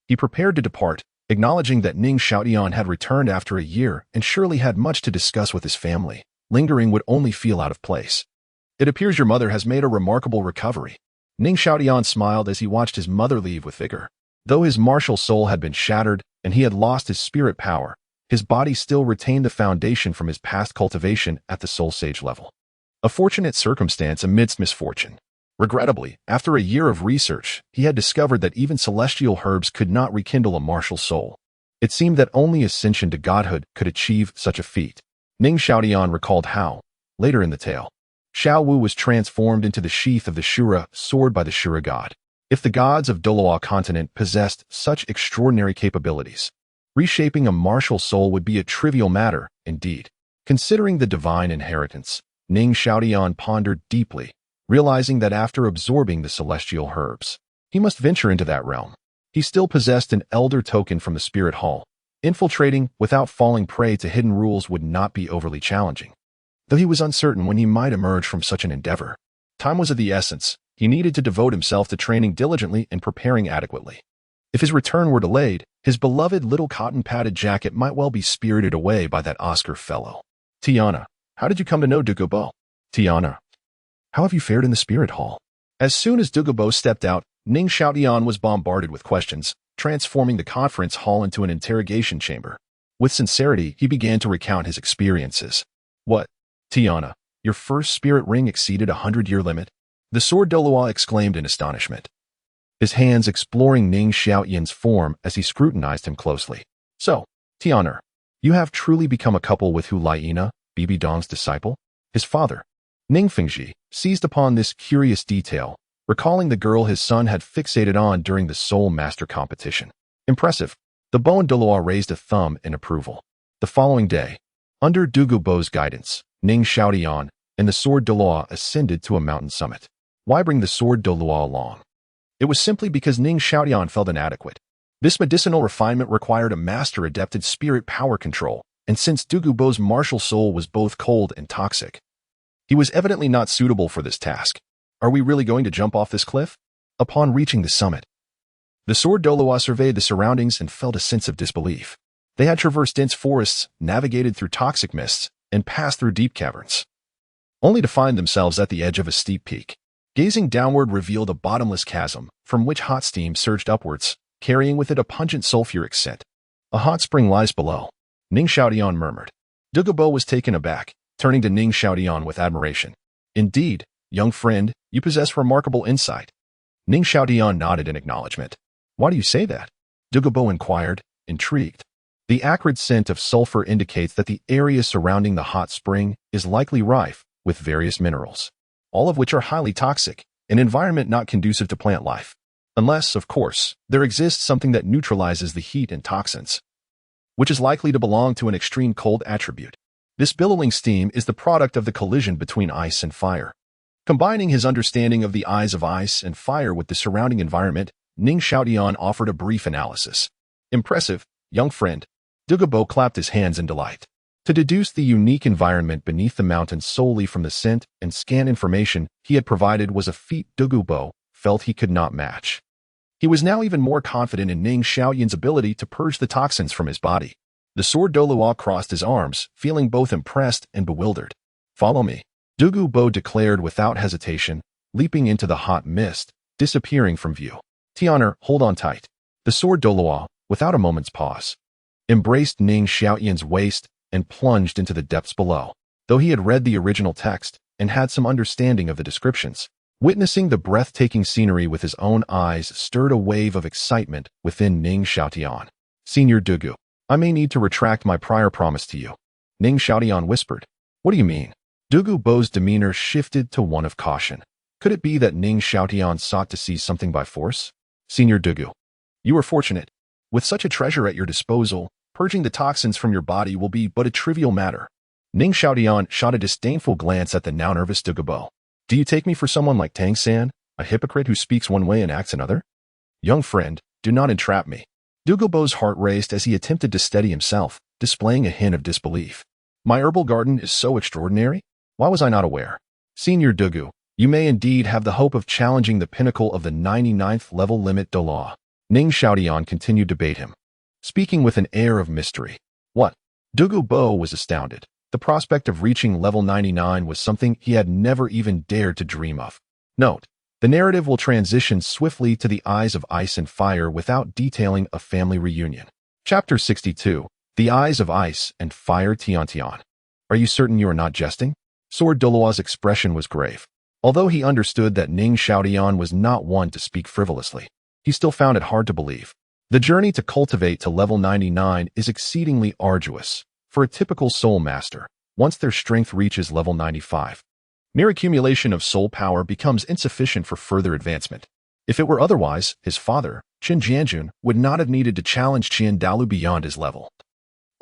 He prepared to depart, acknowledging that Ning Xiaotian had returned after a year and surely had much to discuss with his family. Lingering would only feel out of place. It appears your mother has made a remarkable recovery. Ning Xiaotian smiled as he watched his mother leave with vigor. Though his martial soul had been shattered and he had lost his spirit power, his body still retained the foundation from his past cultivation at the soul sage level. A fortunate circumstance amidst misfortune. Regrettably, after a year of research, he had discovered that even celestial herbs could not rekindle a martial soul. It seemed that only ascension to godhood could achieve such a feat. Ning Xiaotian recalled how, later in the tale, Xiao Wu was transformed into the sheath of the Shura sword by the Shura god. If the gods of Douluo Continent possessed such extraordinary capabilities, reshaping a martial soul would be a trivial matter, indeed. Considering the divine inheritance, Ning Xiaotian pondered deeply, realizing that after absorbing the celestial herbs, he must venture into that realm. He still possessed an elder token from the Spirit Hall. Infiltrating without falling prey to hidden rules would not be overly challenging. Though he was uncertain when he might emerge from such an endeavor. Time was of the essence. He needed to devote himself to training diligently and preparing adequately. If his return were delayed, his beloved little cotton-padded jacket might well be spirited away by that Oscar fellow. Tiana, how did you come to know Dugu Bo? Tiana, how have you fared in the Spirit Hall? As soon as Dugu Bo stepped out, Ning Xiaotian was bombarded with questions, transforming the conference hall into an interrogation chamber. With sincerity, he began to recount his experiences. What? Tiana, your first spirit ring exceeded 100-year limit? The sword Douluo exclaimed in astonishment, his hands exploring Ning Xiaotian's form as he scrutinized him closely. So, Tiana, you have truly become a couple with Liena, Bibi Dong's disciple? His father, Ning Fengzhi, seized upon this curious detail, recalling the girl his son had fixated on during the Soul Master competition. Impressive. The Bo and Douluo raised a thumb in approval. The following day, under Dugu Bo's guidance, Ning Xiaotian and the sword Douluo ascended to a mountain summit. Why bring the sword Douluo along? It was simply because Ning Xiaotian felt inadequate. This medicinal refinement required a master adepted spirit power control, and since Dugu Bo's martial soul was both cold and toxic, he was evidently not suitable for this task. Are we really going to jump off this cliff? Upon reaching the summit, the sword Douluos surveyed the surroundings and felt a sense of disbelief. They had traversed dense forests, navigated through toxic mists, and passed through deep caverns, only to find themselves at the edge of a steep peak. Gazing downward revealed a bottomless chasm, from which hot steam surged upwards, carrying with it a pungent sulfuric scent. A hot spring lies below, Ning Xiaotian murmured. Dugu Bo was taken aback, turning to Ning Xiaotian with admiration. Indeed, young friend, you possess remarkable insight. Ning Xiaotian nodded in acknowledgement. Why do you say that? Dugu Bo inquired, intrigued. The acrid scent of sulfur indicates that the area surrounding the hot spring is likely rife with various minerals, all of which are highly toxic, an environment not conducive to plant life. Unless, of course, there exists something that neutralizes the heat and toxins, which is likely to belong to an extreme cold attribute. This billowing steam is the product of the collision between ice and fire. Combining his understanding of the eyes of ice and fire with the surrounding environment, Ning Xiaotian offered a brief analysis. Impressive, young friend. Dugu Bo clapped his hands in delight. To deduce the unique environment beneath the mountain solely from the scent and scan information he had provided was a feat Dugu Bo felt he could not match. He was now even more confident in Ning Xiaotian's ability to purge the toxins from his body. The sword Douluo crossed his arms, feeling both impressed and bewildered. Follow me, Dugu Bo declared without hesitation, leaping into the hot mist, disappearing from view. Tianer, hold on tight. The sword Douluo, without a moment's pause, embraced Ning Xiaotian's waist and plunged into the depths below. Though he had read the original text and had some understanding of the descriptions, witnessing the breathtaking scenery with his own eyes stirred a wave of excitement within Ning Xiaotian. Senior Dugu, I may need to retract my prior promise to you, Ning Xiaotian whispered. What do you mean? Dugu Bo's demeanor shifted to one of caution. Could it be that Ning Xiaotian sought to seize something by force? Senior Dugu, you are fortunate. With such a treasure at your disposal, purging the toxins from your body will be but a trivial matter. Ning Xiaotian shot a disdainful glance at the now nervous Dugu Bo. Do you take me for someone like Tang San, a hypocrite who speaks one way and acts another? Young friend, do not entrap me. Dugu Bo's heart raced as he attempted to steady himself, displaying a hint of disbelief. My herbal garden is so extraordinary? Why was I not aware? Senior Dugu, you may indeed have the hope of challenging the pinnacle of the 99th level limit Douluo. Ning Xiaotian continued to bait him, speaking with an air of mystery. What? Dugu Bo was astounded. The prospect of reaching level 99 was something he had never even dared to dream of. Note, the narrative will transition swiftly to the eyes of ice and fire without detailing a family reunion. Chapter 62, The Eyes of Ice and Fire Tiantian. Are you certain you are not jesting? Sword Douluo's expression was grave. Although he understood that Ning Xiaotian was not one to speak frivolously, he still found it hard to believe. The journey to cultivate to level 99 is exceedingly arduous for a typical soul master once their strength reaches level 95. Mere accumulation of soul power becomes insufficient for further advancement. If it were otherwise, his father, Qin Jianjun, would not have needed to challenge Qian Dalu beyond his level,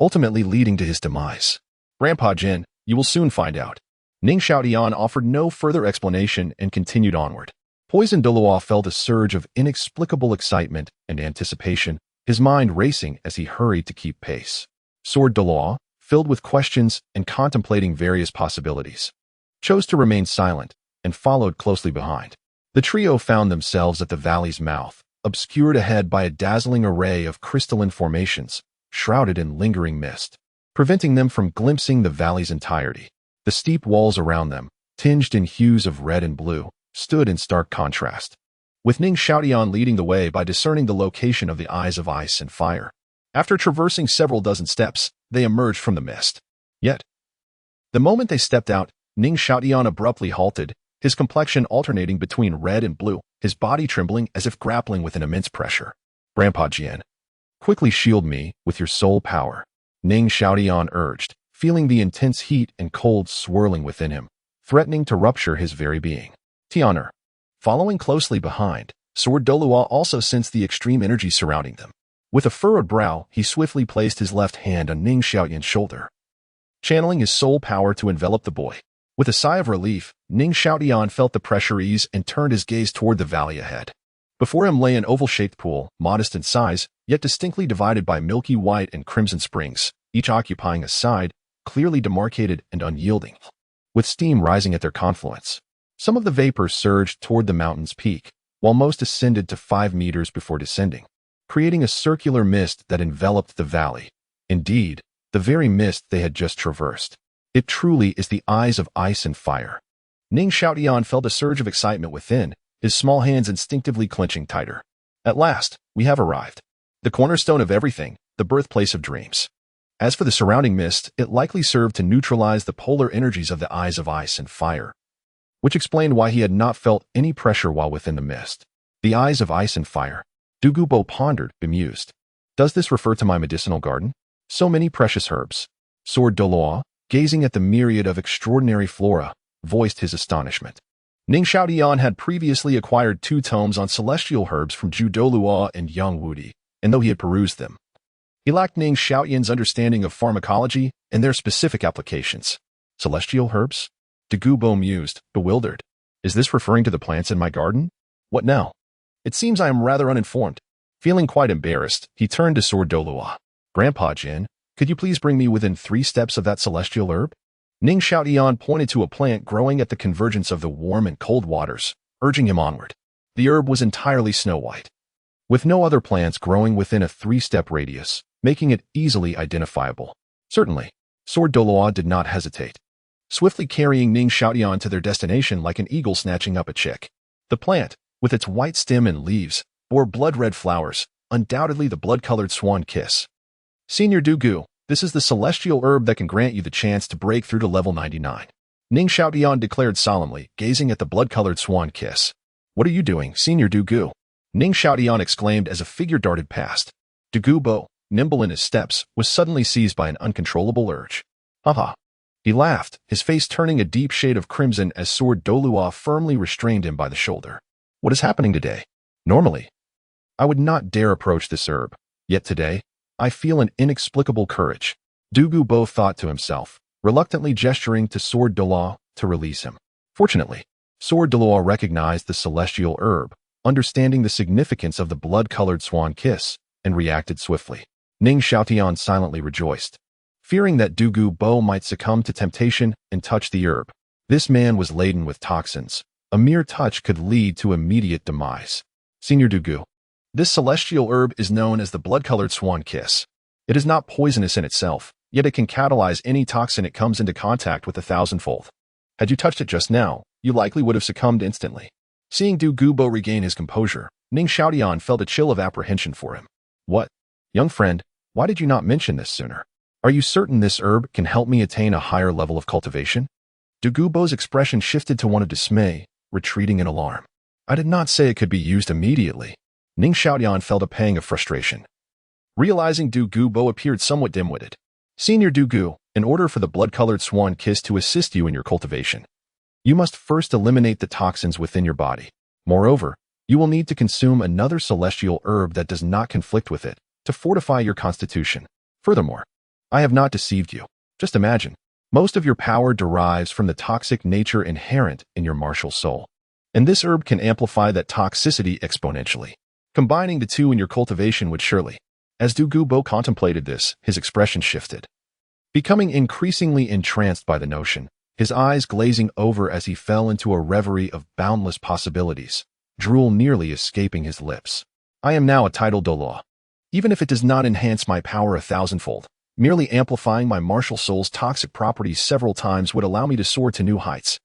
ultimately leading to his demise. Grandpa Jin, you will soon find out. Ning Xiaotian offered no further explanation and continued onward. Poison Douluo felt a surge of inexplicable excitement and anticipation, his mind racing as he hurried to keep pace. Sword Douluo, filled with questions and contemplating various possibilities, chose to remain silent and followed closely behind. The trio found themselves at the valley's mouth, obscured ahead by a dazzling array of crystalline formations, shrouded in lingering mist, preventing them from glimpsing the valley's entirety. The steep walls around them, tinged in hues of red and blue, stood in stark contrast, with Ning Xiaotian leading the way by discerning the location of the eyes of ice and fire. After traversing several dozen steps, they emerged from the mist. Yet, the moment they stepped out, Ning Xiaotian abruptly halted, his complexion alternating between red and blue, his body trembling as if grappling with an immense pressure. Grandpa Jian, quickly shield me with your soul power, Ning Xiaotian urged, feeling the intense heat and cold swirling within him, threatening to rupture his very being. Tianer, following closely behind, Sword Douluo also sensed the extreme energy surrounding them. With a furrowed brow, he swiftly placed his left hand on Ning Xiaotian's shoulder, channeling his soul power to envelop the boy. With a sigh of relief, Ning Xiaotian felt the pressure ease and turned his gaze toward the valley ahead. Before him lay an oval-shaped pool, modest in size, yet distinctly divided by milky white and crimson springs, each occupying a side, clearly demarcated and unyielding, with steam rising at their confluence. Some of the vapor surged toward the mountain's peak, while most ascended to 5 meters before descending, creating a circular mist that enveloped the valley. Indeed, the very mist they had just traversed. It truly is the eyes of ice and fire. Ning Xiaotian felt a surge of excitement within, his small hands instinctively clenching tighter. At last, we have arrived. The cornerstone of everything, the birthplace of dreams. As for the surrounding mist, it likely served to neutralize the polar energies of the eyes of ice and fire, which explained why he had not felt any pressure while within the mist. The eyes of ice and fire. Dugu Bo pondered, bemused. Does this refer to my medicinal garden? So many precious herbs. Sword Douluo, gazing at the myriad of extraordinary flora, voiced his astonishment. Ning Xiaotian had previously acquired 2 tomes on celestial herbs from Ju Douluo and Yang Wudi, and though he had perused them, he lacked Ning Xiaotian's understanding of pharmacology and their specific applications. Celestial herbs? Dugu Bo mused, bewildered. Is this referring to the plants in my garden? What now? It seems I am rather uninformed. Feeling quite embarrassed, he turned to Sword Douluo. Grandpa Jin, could you please bring me within 3 steps of that celestial herb? Ning Xiaotian pointed to a plant growing at the convergence of the warm and cold waters, urging him onward. The herb was entirely snow-white, with no other plants growing within a 3-step radius, making it easily identifiable. Certainly, Sword Douluo did not hesitate, swiftly carrying Ning Xiaotian to their destination like an eagle snatching up a chick. The plant, with its white stem and leaves, bore blood-red flowers, undoubtedly the blood-colored swan kiss. Senior Dugu, this is the celestial herb that can grant you the chance to break through to level 99. Ning Xiaotian declared solemnly, gazing at the blood-colored swan kiss. What are you doing, Senior Dugu? Ning Xiaotian exclaimed as a figure darted past. Dugu Bo, nimble in his steps, was suddenly seized by an uncontrollable urge. Haha. He laughed, his face turning a deep shade of crimson as Sword Douluo firmly restrained him by the shoulder. What is happening today? Normally, I would not dare approach this herb, yet today, I feel an inexplicable courage. Dugu Bo thought to himself, reluctantly gesturing to Sword Douluo to release him. Fortunately, Sword Douluo recognized the celestial herb, understanding the significance of the blood-colored swan kiss, and reacted swiftly. Ning Xiaotian silently rejoiced, fearing that Dugu Bo might succumb to temptation and touch the herb. This man was laden with toxins. A mere touch could lead to immediate demise. Senior Dugu, this celestial herb is known as the blood-colored swan kiss. It is not poisonous in itself, yet it can catalyze any toxin it comes into contact with 1,000-fold. Had you touched it just now, you likely would have succumbed instantly. Seeing Dugu Bo regain his composure, Ning Xiaotian felt a chill of apprehension for him. What? Young friend, why did you not mention this sooner? Are you certain this herb can help me attain a higher level of cultivation? Dugu Bo's expression shifted to one of dismay, retreating in alarm. I did not say it could be used immediately. Ning Xiaotian felt a pang of frustration, realizing Dugu Bo appeared somewhat dim-witted. Senior Dugu, in order for the blood-colored swan kiss to assist you in your cultivation, you must first eliminate the toxins within your body. Moreover, you will need to consume another celestial herb that does not conflict with it to fortify your constitution. Furthermore, I have not deceived you. Just imagine, most of your power derives from the toxic nature inherent in your martial soul, and this herb can amplify that toxicity exponentially. Combining the two in your cultivation would surely. As Dugu Bo contemplated this, his expression shifted, becoming increasingly entranced by the notion, his eyes glazing over as he fell into a reverie of boundless possibilities, drool nearly escaping his lips. I am now a titled Douluo. Even if it does not enhance my power 1,000-fold, merely amplifying my martial soul's toxic properties several times would allow me to soar to new heights.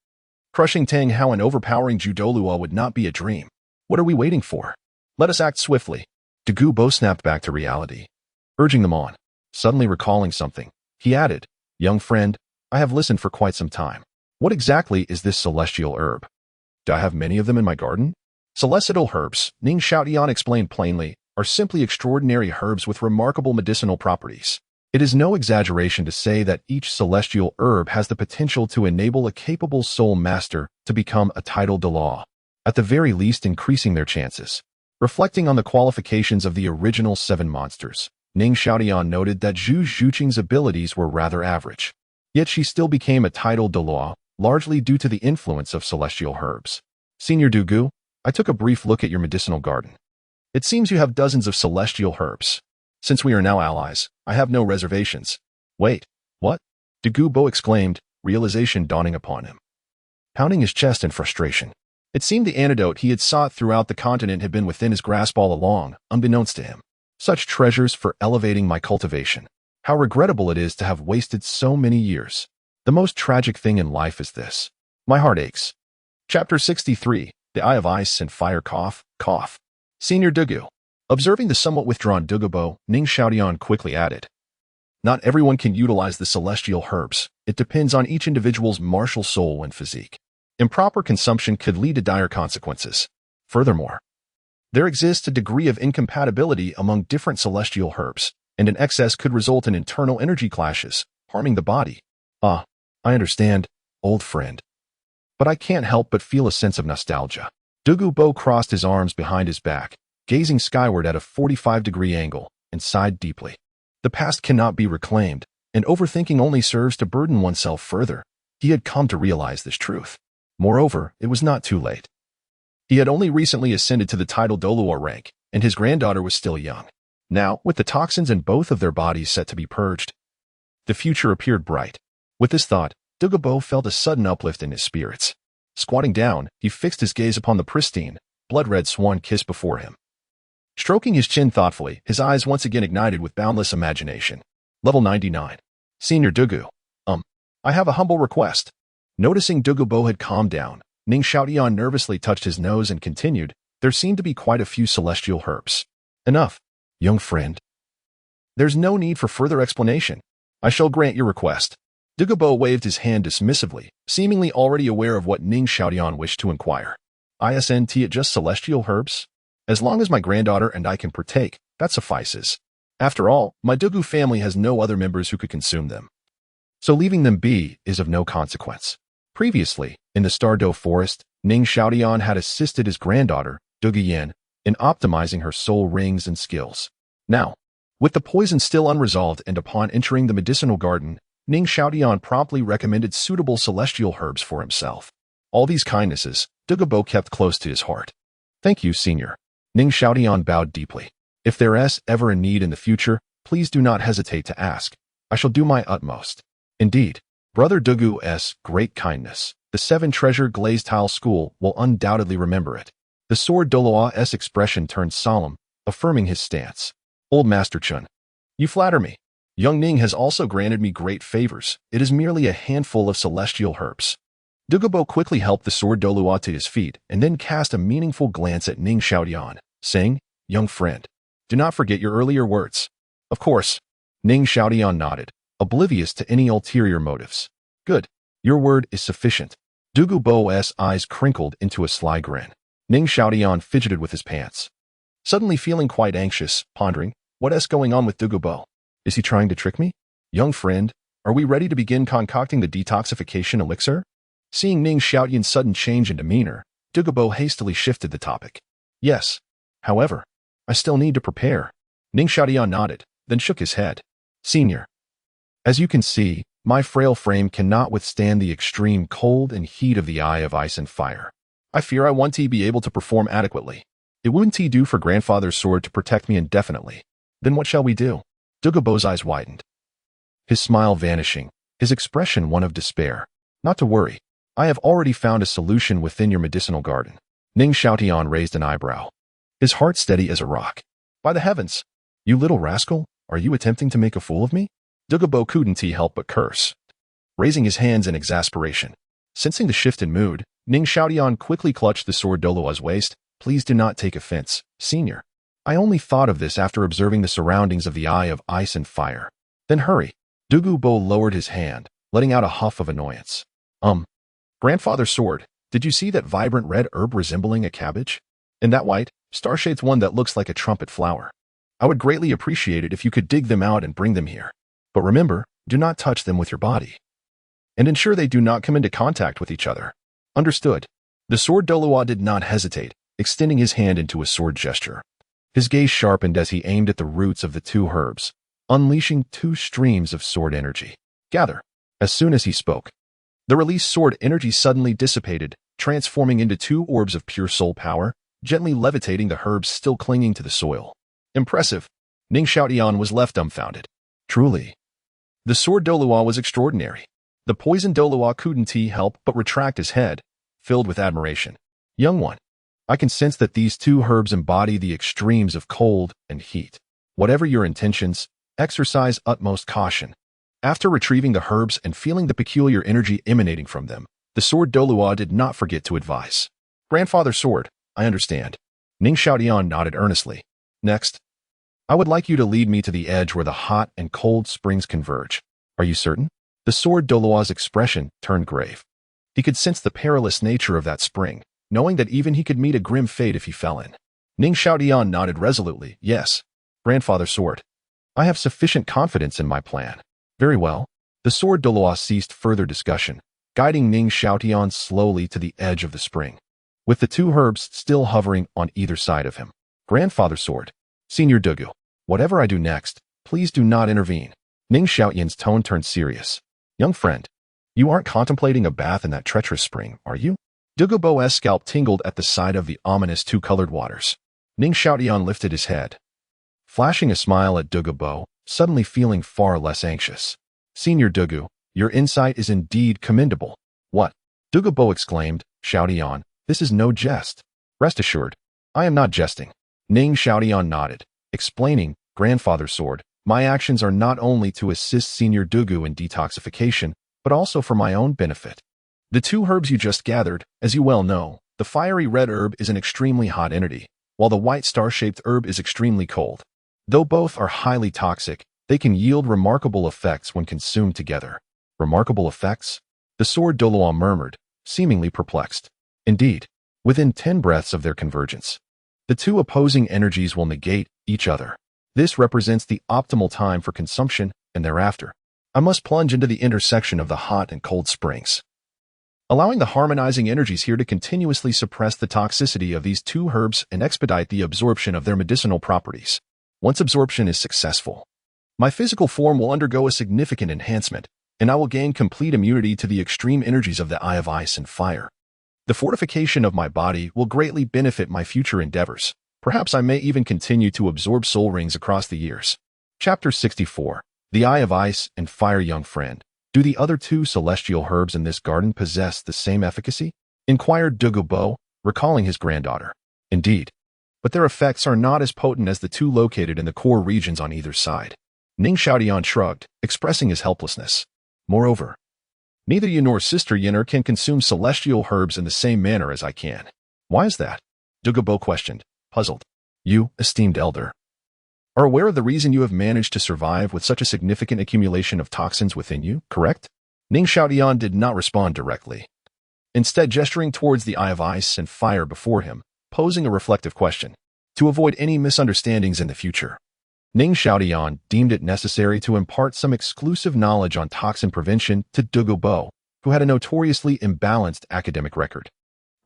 Crushing Tang Hao and overpowering Ju Douluo would not be a dream. What are we waiting for? Let us act swiftly. Dugu Bo snapped back to reality, urging them on. Suddenly recalling something, he added, Young friend, I have listened for quite some time. What exactly is this celestial herb? Do I have many of them in my garden? Celestial herbs, Ning Xiaotian explained plainly, are simply extraordinary herbs with remarkable medicinal properties. It is no exaggeration to say that each celestial herb has the potential to enable a capable soul master to become a titled Douluo, at the very least increasing their chances. Reflecting on the qualifications of the original 7 monsters, Ning Xiaotian noted that Zhu Zhuqing's abilities were rather average. Yet she still became a titled Douluo, largely due to the influence of celestial herbs. Senior Dugu, I took a brief look at your medicinal garden. It seems you have dozens of celestial herbs. Since we are now allies, I have no reservations. Wait, what? Dugu Bo exclaimed, realization dawning upon him. Pounding his chest in frustration. It seemed the antidote he had sought throughout the continent had been within his grasp all along, unbeknownst to him. Such treasures for elevating my cultivation. How regrettable it is to have wasted so many years. The most tragic thing in life is this. My heart aches. Chapter 63, The Eye of Ice and Fire Cough. Senior Dugu. Observing the somewhat withdrawn Dugu Bo, Ning Xiaotian quickly added. Not everyone can utilize the celestial herbs. It depends on each individual's martial soul and physique. Improper consumption could lead to dire consequences. Furthermore, there exists a degree of incompatibility among different celestial herbs, and an excess could result in internal energy clashes, harming the body. I understand, old friend. But I can't help but feel a sense of nostalgia. Dugu Bo crossed his arms behind his back, gazing skyward at a 45-degree angle, and sighed deeply. The past cannot be reclaimed, and overthinking only serves to burden oneself further. He had come to realize this truth. Moreover, it was not too late. He had only recently ascended to the title Douluo rank, and his granddaughter was still young. Now, with the toxins in both of their bodies set to be purged, the future appeared bright. With this thought, Dugu Bo felt a sudden uplift in his spirits. Squatting down, he fixed his gaze upon the pristine, blood-red swan kiss before him. Stroking his chin thoughtfully, his eyes once again ignited with boundless imagination. Level 99. Senior Dugu. I have a humble request. Noticing Dugu Bo had calmed down, Ning Xiaotian nervously touched his nose and continued, there seemed to be quite a few celestial herbs. Enough, young friend. There's no need for further explanation. I shall grant your request. Dugu Bo waved his hand dismissively, seemingly already aware of what Ning Xiaotian wished to inquire. Isn't it just celestial herbs? As long as my granddaughter and I can partake, that suffices. After all, my Dugu family has no other members who could consume them. So leaving them be is of no consequence. Previously, in the Stardow Forest, Ning Xiaotian had assisted his granddaughter, Dugu Yan, in optimizing her soul rings and skills. Now, with the poison still unresolved and upon entering the medicinal garden, Ning Xiaotian promptly recommended suitable celestial herbs for himself. All these kindnesses, Dugu Bo kept close to his heart. Thank you, Senior. Ning Xiaotian bowed deeply. If there is ever a need in the future, please do not hesitate to ask. I shall do my utmost. Indeed, Brother Dugu's great kindness, the Seven Treasure Glazed Tile School will undoubtedly remember it. The sword Douluos' expression turned solemn, affirming his stance. Old Master Chun, you flatter me. Young Ning has also granted me great favors. It is merely a handful of celestial herbs. Dugu Bo quickly helped the sword Douluo to his feet and then cast a meaningful glance at Ning Xiaotian, saying, young friend, do not forget your earlier words. Of course. Ning Xiaotian nodded, oblivious to any ulterior motives. Good. Your word is sufficient. Dugu Bo's eyes crinkled into a sly grin. Ning Xiaotian fidgeted with his pants. Suddenly feeling quite anxious, pondering, what's going on with Dugu Bo? Is he trying to trick me? Young friend, are we ready to begin concocting the detoxification elixir? Seeing Ning Xiaotian's sudden change in demeanor, Dugu Bo hastily shifted the topic. Yes. However, I still need to prepare. Ning Xiaotian nodded, then shook his head. Senior. As you can see, my frail frame cannot withstand the extreme cold and heat of the Eye of Ice and Fire. I fear I won't be able to perform adequately. It wouldn't do for grandfather's sword to protect me indefinitely. Then what shall we do? Dugu Bo's eyes widened. His smile vanishing, his expression one of despair. Not to worry. I have already found a solution within your medicinal garden. Ning Xiaotian raised an eyebrow. His heart steady as a rock. By the heavens! You little rascal, are you attempting to make a fool of me? Dugu Bo couldn't help but curse, raising his hands in exasperation. Sensing the shift in mood, Ning Xiaotian quickly clutched the sword Douluo's waist. Please do not take offense, Senior. I only thought of this after observing the surroundings of the Eye of Ice and Fire. Then hurry. Dugu Bo lowered his hand, letting out a huff of annoyance. Grandfather's sword, did you see that vibrant red herb resembling a cabbage? And that white, star-shaped one that looks like a trumpet flower? I would greatly appreciate it if you could dig them out and bring them here. But remember, do not touch them with your body. And ensure they do not come into contact with each other. Understood. The sword Douluo did not hesitate, extending his hand into a sword gesture. His gaze sharpened as he aimed at the roots of the two herbs, unleashing two streams of sword energy. Gather. As soon as he spoke, the released sword energy suddenly dissipated, transforming into two orbs of pure soul power, gently levitating the herbs still clinging to the soil. Impressive. Ning Xiaotian was left dumbfounded. Truly. The sword Douluo was extraordinary. The poisoned Douluo couldn't help but retract his head, filled with admiration. Young one, I can sense that these two herbs embody the extremes of cold and heat. Whatever your intentions, exercise utmost caution. After retrieving the herbs and feeling the peculiar energy emanating from them, the sword Douluo did not forget to advise. Grandfather sword, I understand. Ning Xiaotian nodded earnestly. Next, I would like you to lead me to the edge where the hot and cold springs converge. Are you certain? The sword Douluo's expression turned grave. He could sense the perilous nature of that spring, knowing that even he could meet a grim fate if he fell in. Ning Xiaotian nodded resolutely. Yes, Grandfather sword. I have sufficient confidence in my plan. Very well. The sword Douluo ceased further discussion, guiding Ning Xiaotian slowly to the edge of the spring, with the two herbs still hovering on either side of him. Grandfather sword. Senior Dugu, whatever I do next, please do not intervene. Ning Xiaotian's tone turned serious. Young friend, you aren't contemplating a bath in that treacherous spring, are you? Dugu Bo's scalp tingled at the sight of the ominous two-colored waters. Ning Xiaotian lifted his head, flashing a smile at Dugu Bo, suddenly feeling far less anxious. Senior Dugu, your insight is indeed commendable. What? Dugu Bo exclaimed. Xiaotian, this is no jest. Rest assured, I am not jesting. Ning Xiaotian nodded, explaining, Grandfather sword, my actions are not only to assist Senior Dugu in detoxification, but also for my own benefit. The two herbs you just gathered, as you well know, the fiery red herb is an extremely hot entity, while the white star-shaped herb is extremely cold. Though both are highly toxic, they can yield remarkable effects when consumed together. Remarkable effects? The sword Douluo murmured, seemingly perplexed. Indeed, within 10 breaths of their convergence, the two opposing energies will negate each other. This represents the optimal time for consumption, and thereafter, I must plunge into the intersection of the hot and cold springs, allowing the harmonizing energies here to continuously suppress the toxicity of these two herbs and expedite the absorption of their medicinal properties. Once absorption is successful, my physical form will undergo a significant enhancement, and I will gain complete immunity to the extreme energies of the Eye of Ice and Fire. The fortification of my body will greatly benefit my future endeavors. Perhaps I may even continue to absorb soul rings across the years. Chapter 64. The Eye of Ice and Fire. Young friend, do the other two celestial herbs in this garden possess the same efficacy? Inquired Dugu Bo, recalling his granddaughter. Indeed, but their effects are not as potent as the two located in the core regions on either side. Ning Xiaotian shrugged, expressing his helplessness. Moreover, neither you nor Sister Yenner can consume celestial herbs in the same manner as I can. Why is that? Dugu Bo questioned, puzzled. You, esteemed elder, are aware of the reason you have managed to survive with such a significant accumulation of toxins within you, correct? Ning Xiaotian did not respond directly, instead gesturing towards the Eye of Ice and Fire before him, posing a reflective question, to avoid any misunderstandings in the future. Ning Xiaotian deemed it necessary to impart some exclusive knowledge on toxin prevention to Dugu Bo, who had a notoriously imbalanced academic record.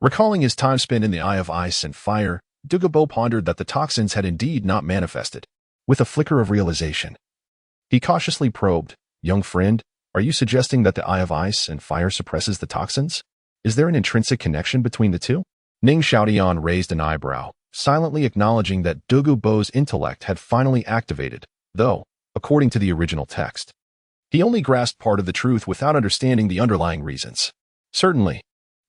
Recalling his time spent in the Eye of Ice and Fire, Dugu Bo pondered that the toxins had indeed not manifested. With a flicker of realization, he cautiously probed, Young friend, are you suggesting that the Eye of Ice and Fire suppresses the toxins? Is there an intrinsic connection between the two? Ning Xiaotian raised an eyebrow, silently acknowledging that Dugu Bo's intellect had finally activated, though, according to the original text, he only grasped part of the truth without understanding the underlying reasons. Certainly,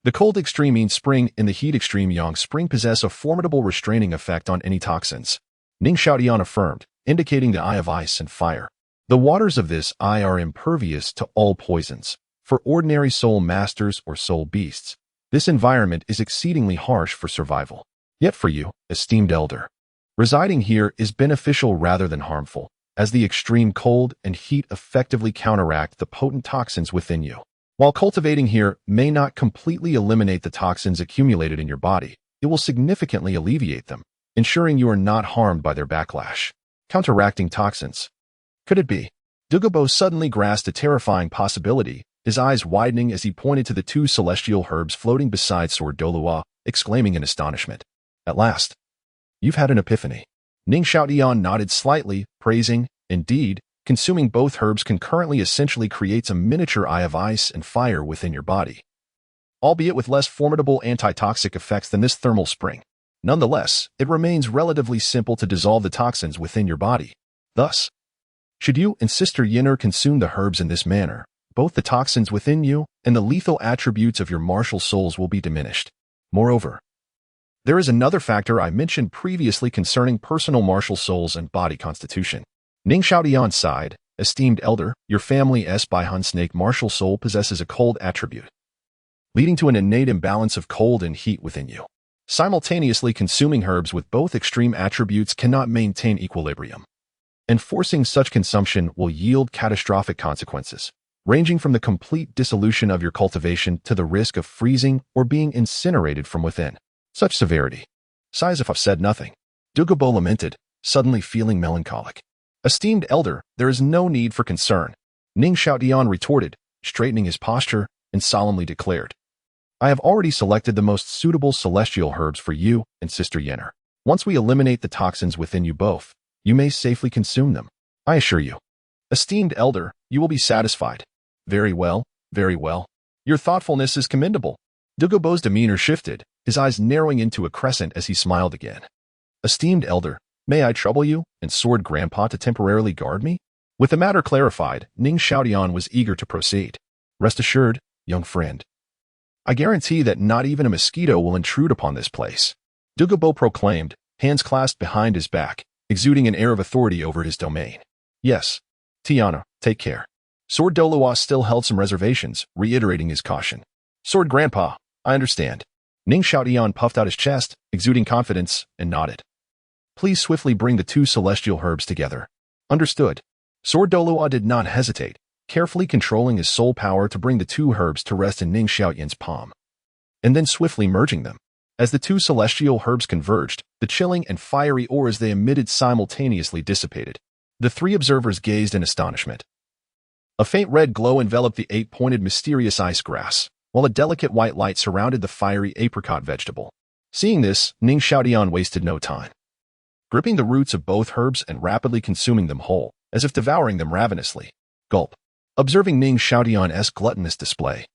the cold extreme Yin spring and the heat extreme Yang spring possess a formidable restraining effect on any toxins, Ning Xiaotian affirmed, indicating the Eye of Ice and Fire. The waters of this eye are impervious to all poisons. For ordinary soul masters or soul beasts, this environment is exceedingly harsh for survival. Yet for you, esteemed elder, residing here is beneficial rather than harmful, as the extreme cold and heat effectively counteract the potent toxins within you. While cultivating here may not completely eliminate the toxins accumulated in your body, it will significantly alleviate them, ensuring you are not harmed by their backlash. Counteracting toxins. Could it be? Dugu Bo suddenly grasped a terrifying possibility, his eyes widening as he pointed to the two celestial herbs floating beside Sword Douluo, exclaiming in astonishment. At last, you've had an epiphany. Ning Xiaotian nodded slightly, praising, indeed, consuming both herbs concurrently essentially creates a miniature Eye of Ice and Fire within your body, albeit with less formidable antitoxic effects than this thermal spring. Nonetheless, it remains relatively simple to dissolve the toxins within your body. Thus, should you and Sister Yenner consume the herbs in this manner, both the toxins within you and the lethal attributes of your martial souls will be diminished. Moreover, There is another factor I mentioned previously concerning personal martial souls and body constitution. Ning Xiaotian sighed, esteemed elder, your family's Baihan snake martial soul possesses a cold attribute, leading to an innate imbalance of cold and heat within you. Simultaneously consuming herbs with both extreme attributes cannot maintain equilibrium. Enforcing such consumption will yield catastrophic consequences, ranging from the complete dissolution of your cultivation to the risk of freezing or being incinerated from within. Such severity. Sighs if I've said nothing. Dugu Bo lamented, suddenly feeling melancholic. Esteemed elder, there is no need for concern. Ning Xiaotian retorted, straightening his posture, and solemnly declared, I have already selected the most suitable celestial herbs for you and Sister Yenner. Once we eliminate the toxins within you both, you may safely consume them. I assure you. Esteemed elder, you will be satisfied. Very well, very well. Your thoughtfulness is commendable. Dugu Bo's demeanor shifted, his eyes narrowing into a crescent as he smiled again. Esteemed elder, may I trouble you and Sword Grandpa to temporarily guard me? With the matter clarified, Ning Xiaotian was eager to proceed. Rest assured, young friend. I guarantee that not even a mosquito will intrude upon this place. Dugu Bo proclaimed, hands clasped behind his back, exuding an air of authority over his domain. Yes. Tiana, take care. Sword Douluos still held some reservations, reiterating his caution. Sword Grandpa, I understand. Ning Xiaotian puffed out his chest, exuding confidence, and nodded. Please swiftly bring the two celestial herbs together. Understood. Sword Douluo did not hesitate, carefully controlling his soul power to bring the two herbs to rest in Ning Xiaotian's palm, and then swiftly merging them. As the two celestial herbs converged, the chilling and fiery auras they emitted simultaneously dissipated. The three observers gazed in astonishment. A faint red glow enveloped the eight-pointed mysterious ice grass, while a delicate white light surrounded the fiery apricot vegetable. Seeing this, Ning Xiaotian wasted no time. Gripping the roots of both herbs and rapidly consuming them whole, as if devouring them ravenously. Gulp. Observing Ning Xiaotian's gluttonous display,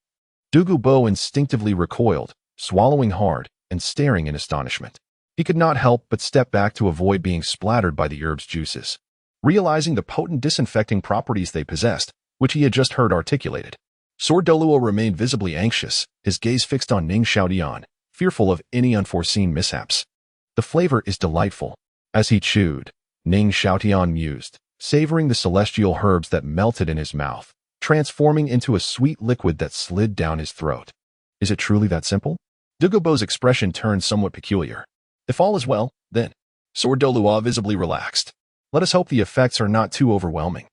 Dugu Bo instinctively recoiled, swallowing hard and staring in astonishment. He could not help but step back to avoid being splattered by the herb's juices, realizing the potent disinfecting properties they possessed, which he had just heard articulated. Sword Douluo remained visibly anxious, his gaze fixed on Ning Xiaotian, fearful of any unforeseen mishaps. The flavor is delightful. As he chewed, Ning Xiaotian mused, savoring the celestial herbs that melted in his mouth, transforming into a sweet liquid that slid down his throat. Is it truly that simple? Dugu Bo's expression turned somewhat peculiar. If all is well, then. Sword Douluo visibly relaxed. Let us hope the effects are not too overwhelming.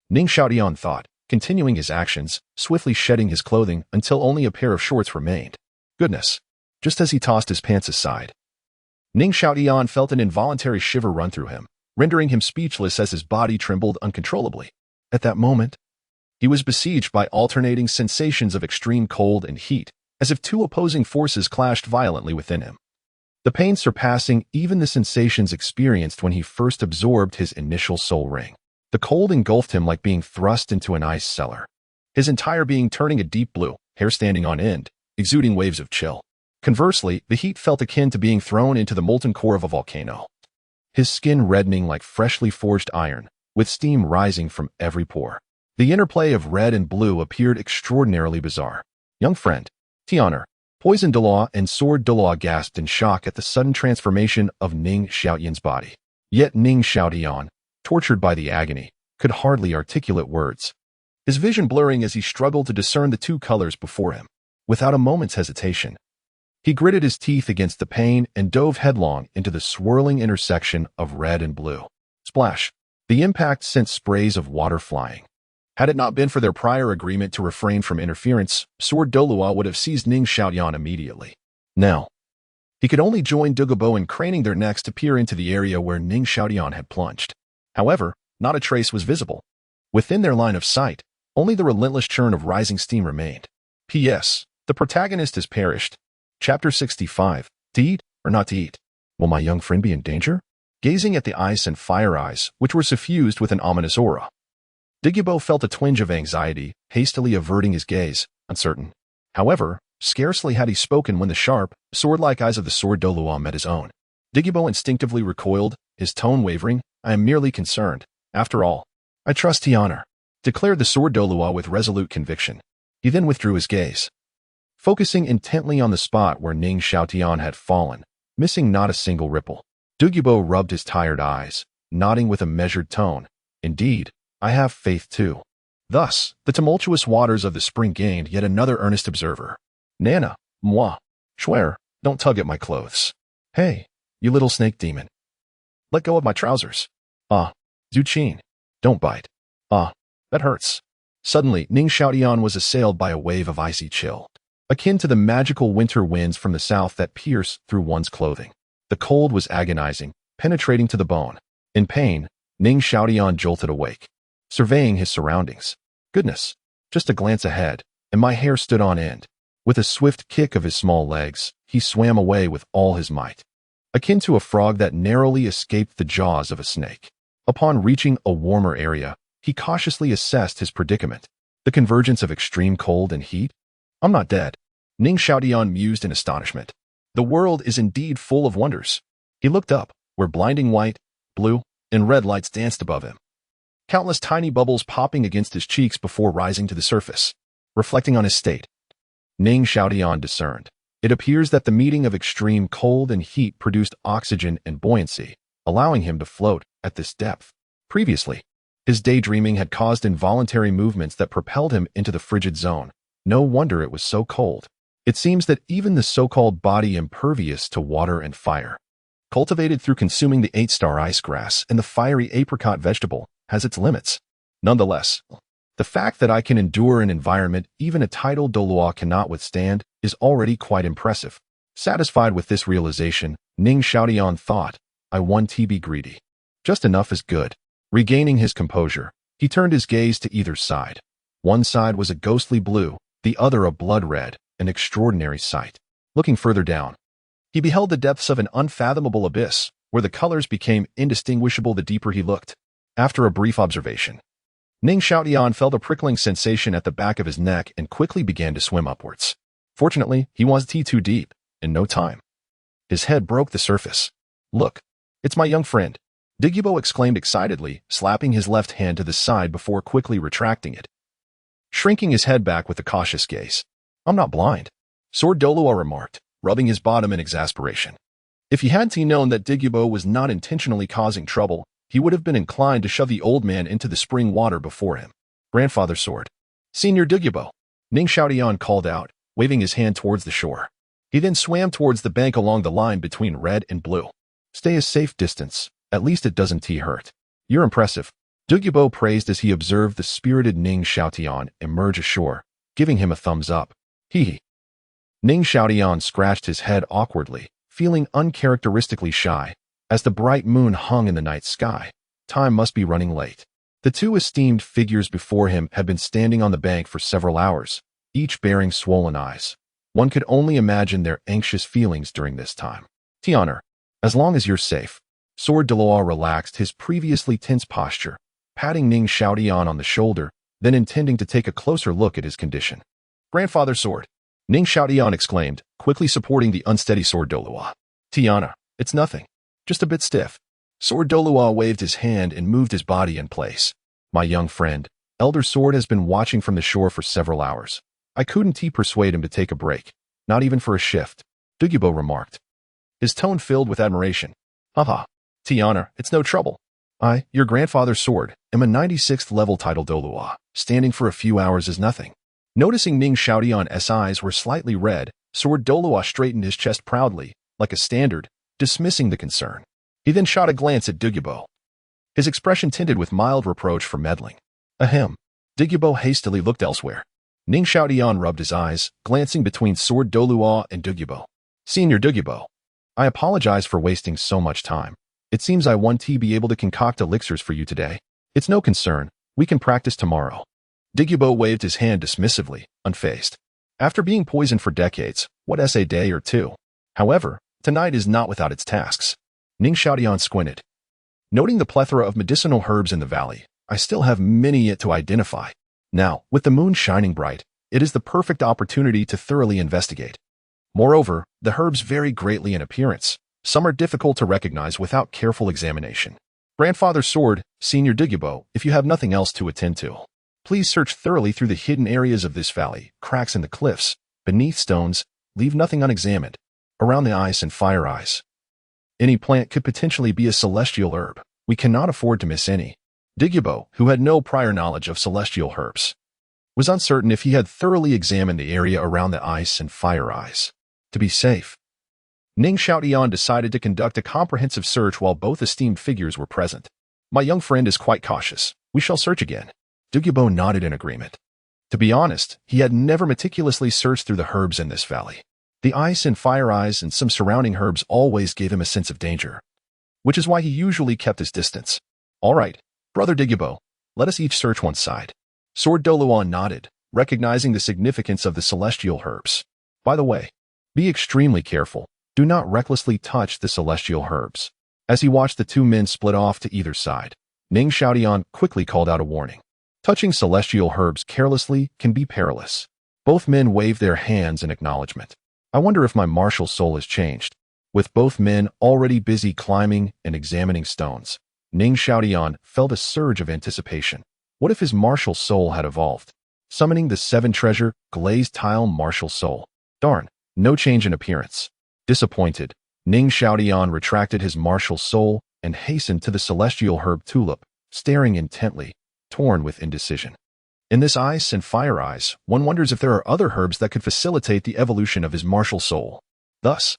Ning Xiaotian thought, continuing his actions, swiftly shedding his clothing until only a pair of shorts remained. Goodness. Just as he tossed his pants aside, Ning Xiaotian felt an involuntary shiver run through him, rendering him speechless as his body trembled uncontrollably. At that moment, he was besieged by alternating sensations of extreme cold and heat, as if two opposing forces clashed violently within him. The pain surpassing even the sensations experienced when he first absorbed his initial soul ring. The cold engulfed him like being thrust into an ice cellar, his entire being turning a deep blue, hair standing on end, exuding waves of chill. Conversely, the heat felt akin to being thrown into the molten core of a volcano, his skin reddening like freshly forged iron, with steam rising from every pore. The interplay of red and blue appeared extraordinarily bizarre. Young friend, Tianer, Poison Douluo and Sword Douluo gasped in shock at the sudden transformation of Ning Xiaotian's body. Yet Ning Xiaotian, tortured by the agony, could hardly articulate words, his vision blurring as he struggled to discern the two colors before him. Without a moment's hesitation, he gritted his teeth against the pain and dove headlong into the swirling intersection of red and blue. Splash! The impact sent sprays of water flying. Had it not been for their prior agreement to refrain from interference, Sword Douluo would have seized Ning Xiaotian immediately. Now, he could only join Dugu Bo in craning their necks to peer into the area where Ning Xiaotian had plunged. However, not a trace was visible. Within their line of sight, only the relentless churn of rising steam remained. P.S. The protagonist has perished. Chapter 65. To eat or not to eat? Will my young friend be in danger? Gazing at the ice and fire eyes, which were suffused with an ominous aura, Dugu Bo felt a twinge of anxiety, hastily averting his gaze, uncertain. However, scarcely had he spoken when the sharp, sword-like eyes of the Sword Douluo met his own. Dugu Bo instinctively recoiled, his tone wavering. I am merely concerned. After all, I trust Tianer, declared the Sword Douluo with resolute conviction. He then withdrew his gaze. Focusing intently on the spot where Ning Xiaotian had fallen, missing not a single ripple. Dugu Bo rubbed his tired eyes, nodding with a measured tone. Indeed, I have faith too. Thus, the tumultuous waters of the spring gained yet another earnest observer. Nana, moi, swear, don't tug at my clothes. Hey, you little snake demon. Let go of my trousers. Ah, Zuqin, don't bite. Ah, that hurts. Suddenly, Ning Xiaotian was assailed by a wave of icy chill, akin to the magical winter winds from the south that pierce through one's clothing. The cold was agonizing, penetrating to the bone. In pain, Ning Xiaotian jolted awake, surveying his surroundings. Goodness, just a glance ahead, and my hair stood on end. With a swift kick of his small legs, he swam away with all his might, akin to a frog that narrowly escaped the jaws of a snake. Upon reaching a warmer area, he cautiously assessed his predicament. The convergence of extreme cold and heat? I'm not dead. Ning Xiaotian mused in astonishment. The world is indeed full of wonders. He looked up, where blinding white, blue, and red lights danced above him, countless tiny bubbles popping against his cheeks before rising to the surface. Reflecting on his state, Ning Xiaotian discerned. It appears that the meeting of extreme cold and heat produced oxygen and buoyancy, allowing him to float at this depth. Previously, his daydreaming had caused involuntary movements that propelled him into the frigid zone. No wonder it was so cold. It seems that even the so-called body impervious to water and fire, cultivated through consuming the 8-star ice grass and the fiery apricot vegetable, has its limits. Nonetheless, the fact that I can endure an environment even a tidal Douluo cannot withstand is already quite impressive. Satisfied with this realization, Ning Xiaotian thought, I want to be greedy. Just enough is good. Regaining his composure, he turned his gaze to either side. One side was a ghostly blue, the other a blood red, an extraordinary sight. Looking further down, he beheld the depths of an unfathomable abyss, where the colors became indistinguishable the deeper he looked. After a brief observation, Ning Xiaotian felt a prickling sensation at the back of his neck and quickly began to swim upwards. Fortunately, he wasn't too deep. In no time, his head broke the surface. Look, it's my young friend, Dugu Bo exclaimed excitedly, slapping his left hand to the side before quickly retracting it, shrinking his head back with a cautious gaze. I'm not blind, Sword Douluo remarked, rubbing his bottom in exasperation. If he hadn't known that Dugu Bo was not intentionally causing trouble, he would have been inclined to shove the old man into the spring water before him. Grandfather Sword. Senior Dugu Bo, Ning Xiaotian called out, waving his hand towards the shore. He then swam towards the bank along the line between red and blue. Stay a safe distance. At least it doesn't hurt. You're impressive, Dugu Bo praised as he observed the spirited Ning Xiaotian emerge ashore, giving him a thumbs up. Hee. Ning Xiaotian scratched his head awkwardly, feeling uncharacteristically shy, as the bright moon hung in the night sky. Time must be running late. The two esteemed figures before him had been standing on the bank for several hours, each bearing swollen eyes. One could only imagine their anxious feelings during this time. Tianer, as long as you're safe. Sword Douluo relaxed his previously tense posture, patting Ning Xiaotian on the shoulder, then intending to take a closer look at his condition. Grandfather Sword, Ning Xiaotian exclaimed, quickly supporting the unsteady Sword Douluo. Tiana, it's nothing. Just a bit stiff. Sword Douluo waved his hand and moved his body in place. My young friend, Elder Sword has been watching from the shore for several hours. I couldn't persuade him to take a break, not even for a shift, Dugu Bo remarked, his tone filled with admiration. Haha. Tiana, it's no trouble. I, your grandfather's sword, am a 96th level title Douluo. Standing for a few hours is nothing. Noticing Ning Xiaotian's eyes were slightly red, Sword Douluo straightened his chest proudly, like a standard, dismissing the concern. He then shot a glance at Dugu Bo, his expression tinted with mild reproach for meddling. Ahem. Dugu Bo hastily looked elsewhere. Ning Xiaotian rubbed his eyes, glancing between Sword Douluo and Dugu Bo. Senior Dugu Bo, I apologize for wasting so much time. It seems I want to be able to concoct elixirs for you today. It's no concern. We can practice tomorrow. Dugu Bo waved his hand dismissively, unfazed. After being poisoned for decades, what a day or two. However, tonight is not without its tasks. Ning Xiaotian squinted. Noting the plethora of medicinal herbs in the valley, I still have many yet to identify. Now, with the moon shining bright, it is the perfect opportunity to thoroughly investigate. Moreover, the herbs vary greatly in appearance. Some are difficult to recognize without careful examination. Grandfather Sword, Senior Dugu Bo, if you have nothing else to attend to, please search thoroughly through the hidden areas of this valley, cracks in the cliffs, beneath stones, leave nothing unexamined. Around the ice and fire ice, Any plant could potentially be a celestial herb. We cannot afford to miss any. Dugu Bo, who had no prior knowledge of celestial herbs, was uncertain if he had thoroughly examined the area around the ice and fire eyes. To be safe, Ning Xiaotian decided to conduct a comprehensive search while both esteemed figures were present. My young friend is quite cautious. We shall search again. Dugu Bo nodded in agreement. To be honest, he had never meticulously searched through the herbs in this valley. The ice and fire eyes and some surrounding herbs always gave him a sense of danger, which is why he usually kept his distance. All right, brother Dugu Bo, let us each search one side. Sword Douluo nodded, recognizing the significance of the celestial herbs. By the way, be extremely careful. Do not recklessly touch the celestial herbs. As he watched the two men split off to either side, Ning Xiaotian quickly called out a warning. Touching celestial herbs carelessly can be perilous. Both men waved their hands in acknowledgement. I wonder if my martial soul has changed. With both men already busy climbing and examining stones, Ning Xiaotian felt a surge of anticipation. What if his martial soul had evolved? Summoning the Seven Treasure Glazed Tile martial soul. Darn, no change in appearance. Disappointed, Ning Xiaotian retracted his martial soul and hastened to the celestial herb tulip, staring intently, torn with indecision. In this ice and fire eyes, one wonders if there are other herbs that could facilitate the evolution of his martial soul. Thus,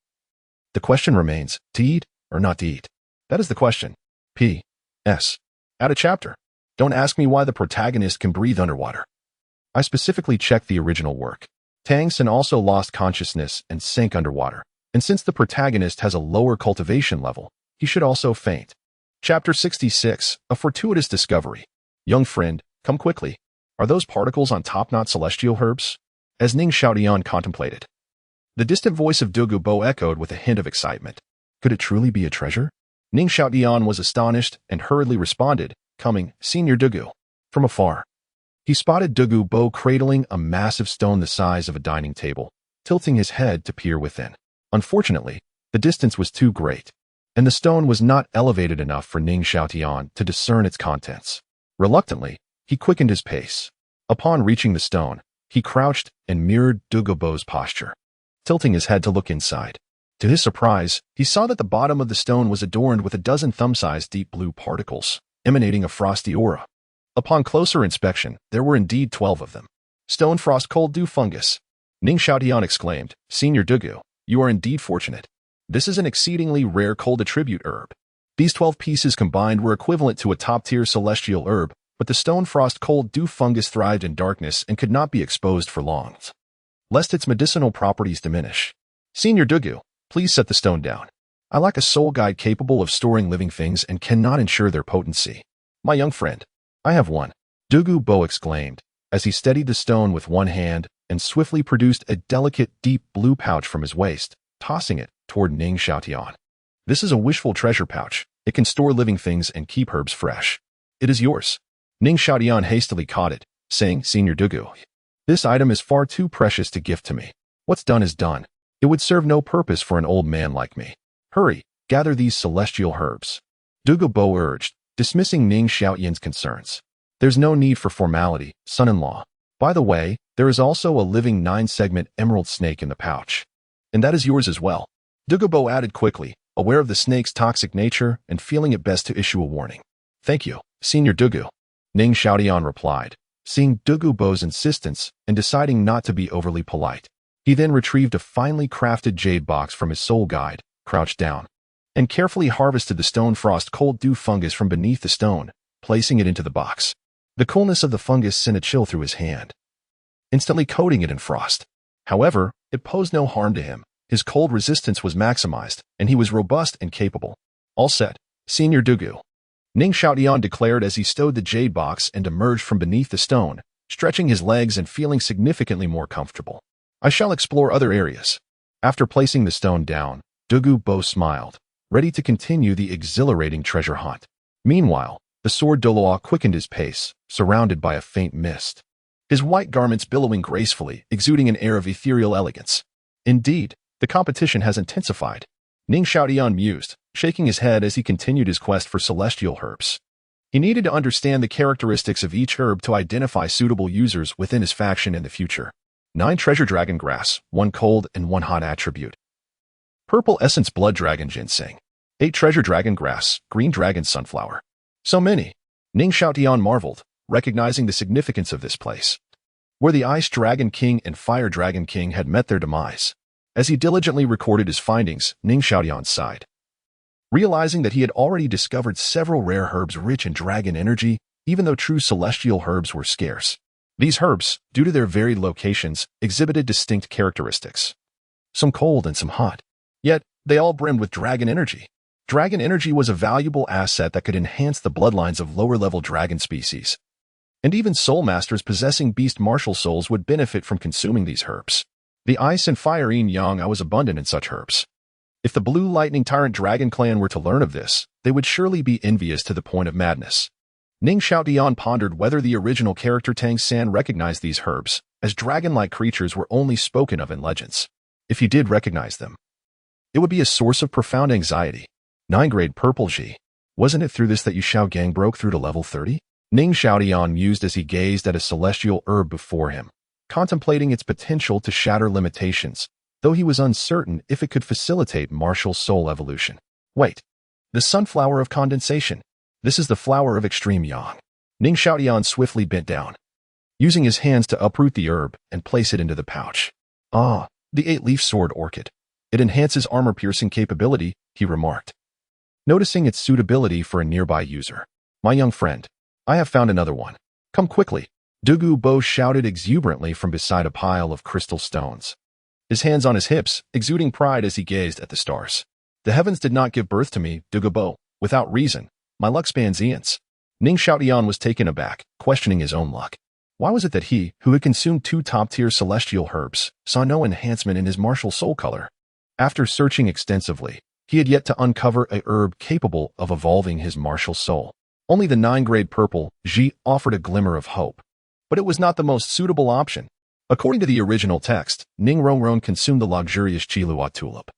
the question remains, to eat or not to eat? That is the question. P.S. Add a chapter. Don't ask me why the protagonist can breathe underwater. I specifically checked the original work. Tang San also lost consciousness and sank underwater, and since the protagonist has a lower cultivation level, he should also faint. Chapter 66, A Fortuitous Discovery. Young friend, come quickly. Are those particles on top not celestial herbs? As Ning Xiaotian contemplated, the distant voice of Dugu Bo echoed with a hint of excitement. Could it truly be a treasure? Ning Xiaotian was astonished and hurriedly responded, coming, Senior Dugu. From afar, he spotted Dugu Bo cradling a massive stone the size of a dining table, tilting his head to peer within. Unfortunately, the distance was too great, and the stone was not elevated enough for Ning Xiaotian to discern its contents. Reluctantly, he quickened his pace. Upon reaching the stone, he crouched and mirrored Dugu Bo's posture, tilting his head to look inside. To his surprise, he saw that the bottom of the stone was adorned with a dozen thumb-sized deep blue particles, emanating a frosty aura. Upon closer inspection, there were indeed 12 of them. Stone frost cold dew fungus. Ning Xiaotian exclaimed, Senior Dugu, you are indeed fortunate. This is an exceedingly rare cold attribute herb. These 12 pieces combined were equivalent to a top-tier celestial herb, but the stone frost cold dew fungus thrived in darkness and could not be exposed for long, lest its medicinal properties diminish. Senior Dugu, please set the stone down. I lack a soul guide capable of storing living things and cannot ensure their potency. My young friend, I have one. Dugu Bo exclaimed, as he steadied the stone with one hand and swiftly produced a delicate, deep blue pouch from his waist, tossing it toward Ning Xiaotian. This is a wishful treasure pouch. It can store living things and keep herbs fresh. It is yours. Ning Xiaotian hastily caught it, saying, Senior Dugu, this item is far too precious to gift to me. What's done is done. It would serve no purpose for an old man like me. Hurry, gather these celestial herbs. Dugu Bo urged, dismissing Ning Xiaotian's concerns. There's no need for formality, son-in-law. By the way, there is also a living 9-segment emerald snake in the pouch. And that is yours as well. Dugu Bo added quickly, aware of the snake's toxic nature and feeling it best to issue a warning. Thank you, Senior Dugu. Ning Xiaotian replied, seeing Dugu Bo's insistence and deciding not to be overly polite. He then retrieved a finely crafted jade box from his soul guide, crouched down, and carefully harvested the stone frost cold dew fungus from beneath the stone, placing it into the box. The coolness of the fungus sent a chill through his hand, instantly coating it in frost. However, it posed no harm to him. His cold resistance was maximized, and he was robust and capable. All set, Senior Dugu. Ning Xiaotian declared as he stowed the jade box and emerged from beneath the stone, stretching his legs and feeling significantly more comfortable. I shall explore other areas. After placing the stone down, Dugu Bo smiled, ready to continue the exhilarating treasure hunt. Meanwhile, the sword Douluo quickened his pace, surrounded by a faint mist, his white garments billowing gracefully, exuding an air of ethereal elegance. Indeed, the competition has intensified. Ning Xiaotian mused, shaking his head as he continued his quest for celestial herbs. He needed to understand the characteristics of each herb to identify suitable users within his faction in the future. 9 treasure dragon grass, 1 cold and 1 hot attribute. Purple essence blood dragon ginseng. 8 treasure dragon grass, green dragon sunflower. So many. Ning Xiaotian marveled, recognizing the significance of this place, where the Ice Dragon King and Fire Dragon King had met their demise. As he diligently recorded his findings, Ning Xiaotian sighed, realizing that he had already discovered several rare herbs rich in dragon energy, even though true celestial herbs were scarce. These herbs, due to their varied locations, exhibited distinct characteristics. Some cold and some hot. Yet, they all brimmed with dragon energy. Dragon energy was a valuable asset that could enhance the bloodlines of lower-level dragon species. And even soul masters possessing beast martial souls would benefit from consuming these herbs. The ice and fire yin-yang was abundant in such herbs. If the Blue Lightning Tyrant Dragon clan were to learn of this, they would surely be envious to the point of madness. Ning Xiaotian pondered whether the original character Tang San recognized these herbs, as dragon-like creatures were only spoken of in legends. If he did recognize them, it would be a source of profound anxiety. 9-grade purple G. Wasn't it through this that Yu Xiao Gang broke through to level 30? Ning Xiaotian mused as he gazed at a celestial herb before him, contemplating its potential to shatter limitations, though he was uncertain if it could facilitate martial soul evolution. Wait. The sunflower of condensation. This is the flower of extreme yang. Ning Xiaotian swiftly bent down, using his hands to uproot the herb and place it into the pouch. Ah, the 8-leaf sword orchid. It enhances armor-piercing capability, he remarked, noticing its suitability for a nearby user. My young friend, I have found another one. Come quickly. Dugu Bo shouted exuberantly from beside a pile of crystal stones, his hands on his hips, exuding pride as he gazed at the stars. The heavens did not give birth to me, Dugu Bo, without reason. My luck spans eons. Ning Xiaotian was taken aback, questioning his own luck. Why was it that he, who had consumed 2 top-tier celestial herbs, saw no enhancement in his martial soul color? After searching extensively, he had yet to uncover a herb capable of evolving his martial soul. Only the 9-grade purple Ji offered a glimmer of hope, but it was not the most suitable option. According to the original text, Ning Rongrong consumed the luxurious Qilua tulip,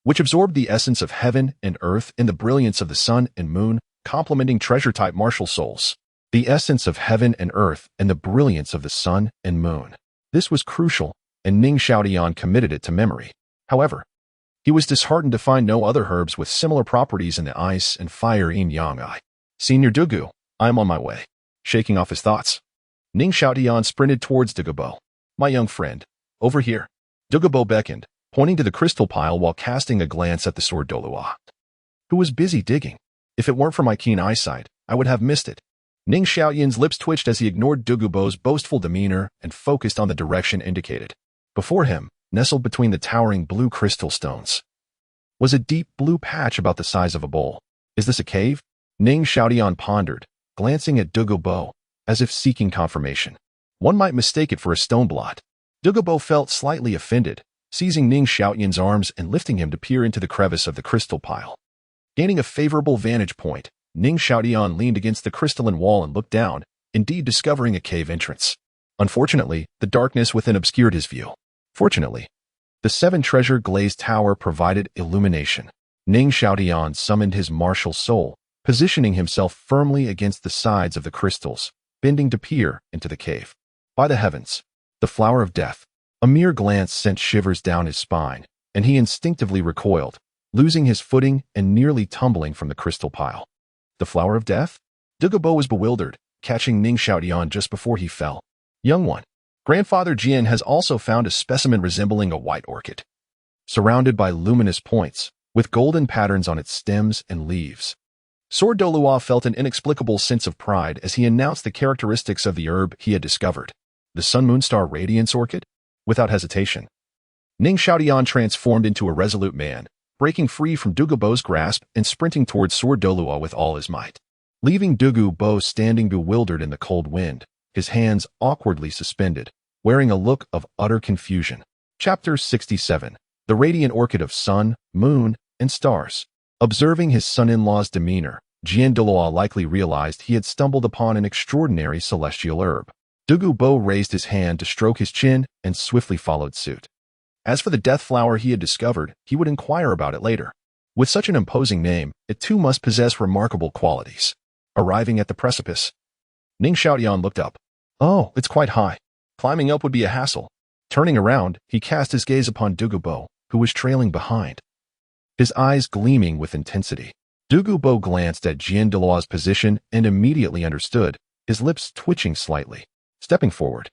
which absorbed the essence of heaven and earth in the brilliance of the sun and moon, complementing treasure-type martial souls. The essence of heaven and earth and the brilliance of the sun and moon. This was crucial, and Ning Xiaotian committed it to memory. However, he was disheartened to find no other herbs with similar properties in the ice and fire yin-yang. Senior Dugu, I am on my way. Shaking off his thoughts, Ning Xiaotian sprinted towards Dugu Bo. My young friend, over here. Dugu Bo beckoned, pointing to the crystal pile while casting a glance at the sword Douluo, who was busy digging. If it weren't for my keen eyesight, I would have missed it. Ning Xiaotian's lips twitched as he ignored Dugu Bo's boastful demeanor and focused on the direction indicated. Before him, nestled between the towering blue crystal stones, was a deep blue patch about the size of a bowl. Is this a cave? Ning Xiaotian pondered, glancing at Dugu Bo, as if seeking confirmation. One might mistake it for a stone blot. Dugu Bo felt slightly offended, seizing Ning Xiaotian's arms and lifting him to peer into the crevice of the crystal pile. Gaining a favorable vantage point, Ning Xiaotian leaned against the crystalline wall and looked down, indeed discovering a cave entrance. Unfortunately, the darkness within obscured his view. Fortunately, the 7 Treasure Glazed Tower provided illumination. Ning Xiaotian summoned his martial soul, positioning himself firmly against the sides of the crystals, bending to peer into the cave. By the heavens, the flower of death. A mere glance sent shivers down his spine, and he instinctively recoiled, losing his footing and nearly tumbling from the crystal pile. The flower of death? Dugu Bo was bewildered, catching Ning Xiaotian just before he fell. Young one, Grandfather Jian has also found a specimen resembling a white orchid, surrounded by luminous points, with golden patterns on its stems and leaves. Sword Douluo felt an inexplicable sense of pride as he announced the characteristics of the herb he had discovered. The Sun Moonstar Radiance Orchid? Without hesitation, Ning Xiaotian transformed into a resolute man, breaking free from Dugu Bo's grasp and sprinting towards Sword Douluo with all his might. Leaving Dugu Bo standing bewildered in the cold wind, his hands awkwardly suspended, wearing a look of utter confusion. Chapter 67. The Radiant Orchid of Sun, Moon, and Stars. Observing his son-in-law's demeanor, Jian Douluo likely realized he had stumbled upon an extraordinary celestial herb. Dugu Bo raised his hand to stroke his chin and swiftly followed suit. As for the death flower he had discovered, he would inquire about it later. With such an imposing name, it too must possess remarkable qualities. Arriving at the precipice, Ning Xiaotian looked up. Oh, it's quite high. Climbing up would be a hassle. Turning around, he cast his gaze upon Dugu Bo, who was trailing behind. his eyes gleaming with intensity. Dugu Bo glanced at Douluo's position and immediately understood, his lips twitching slightly. Stepping forward,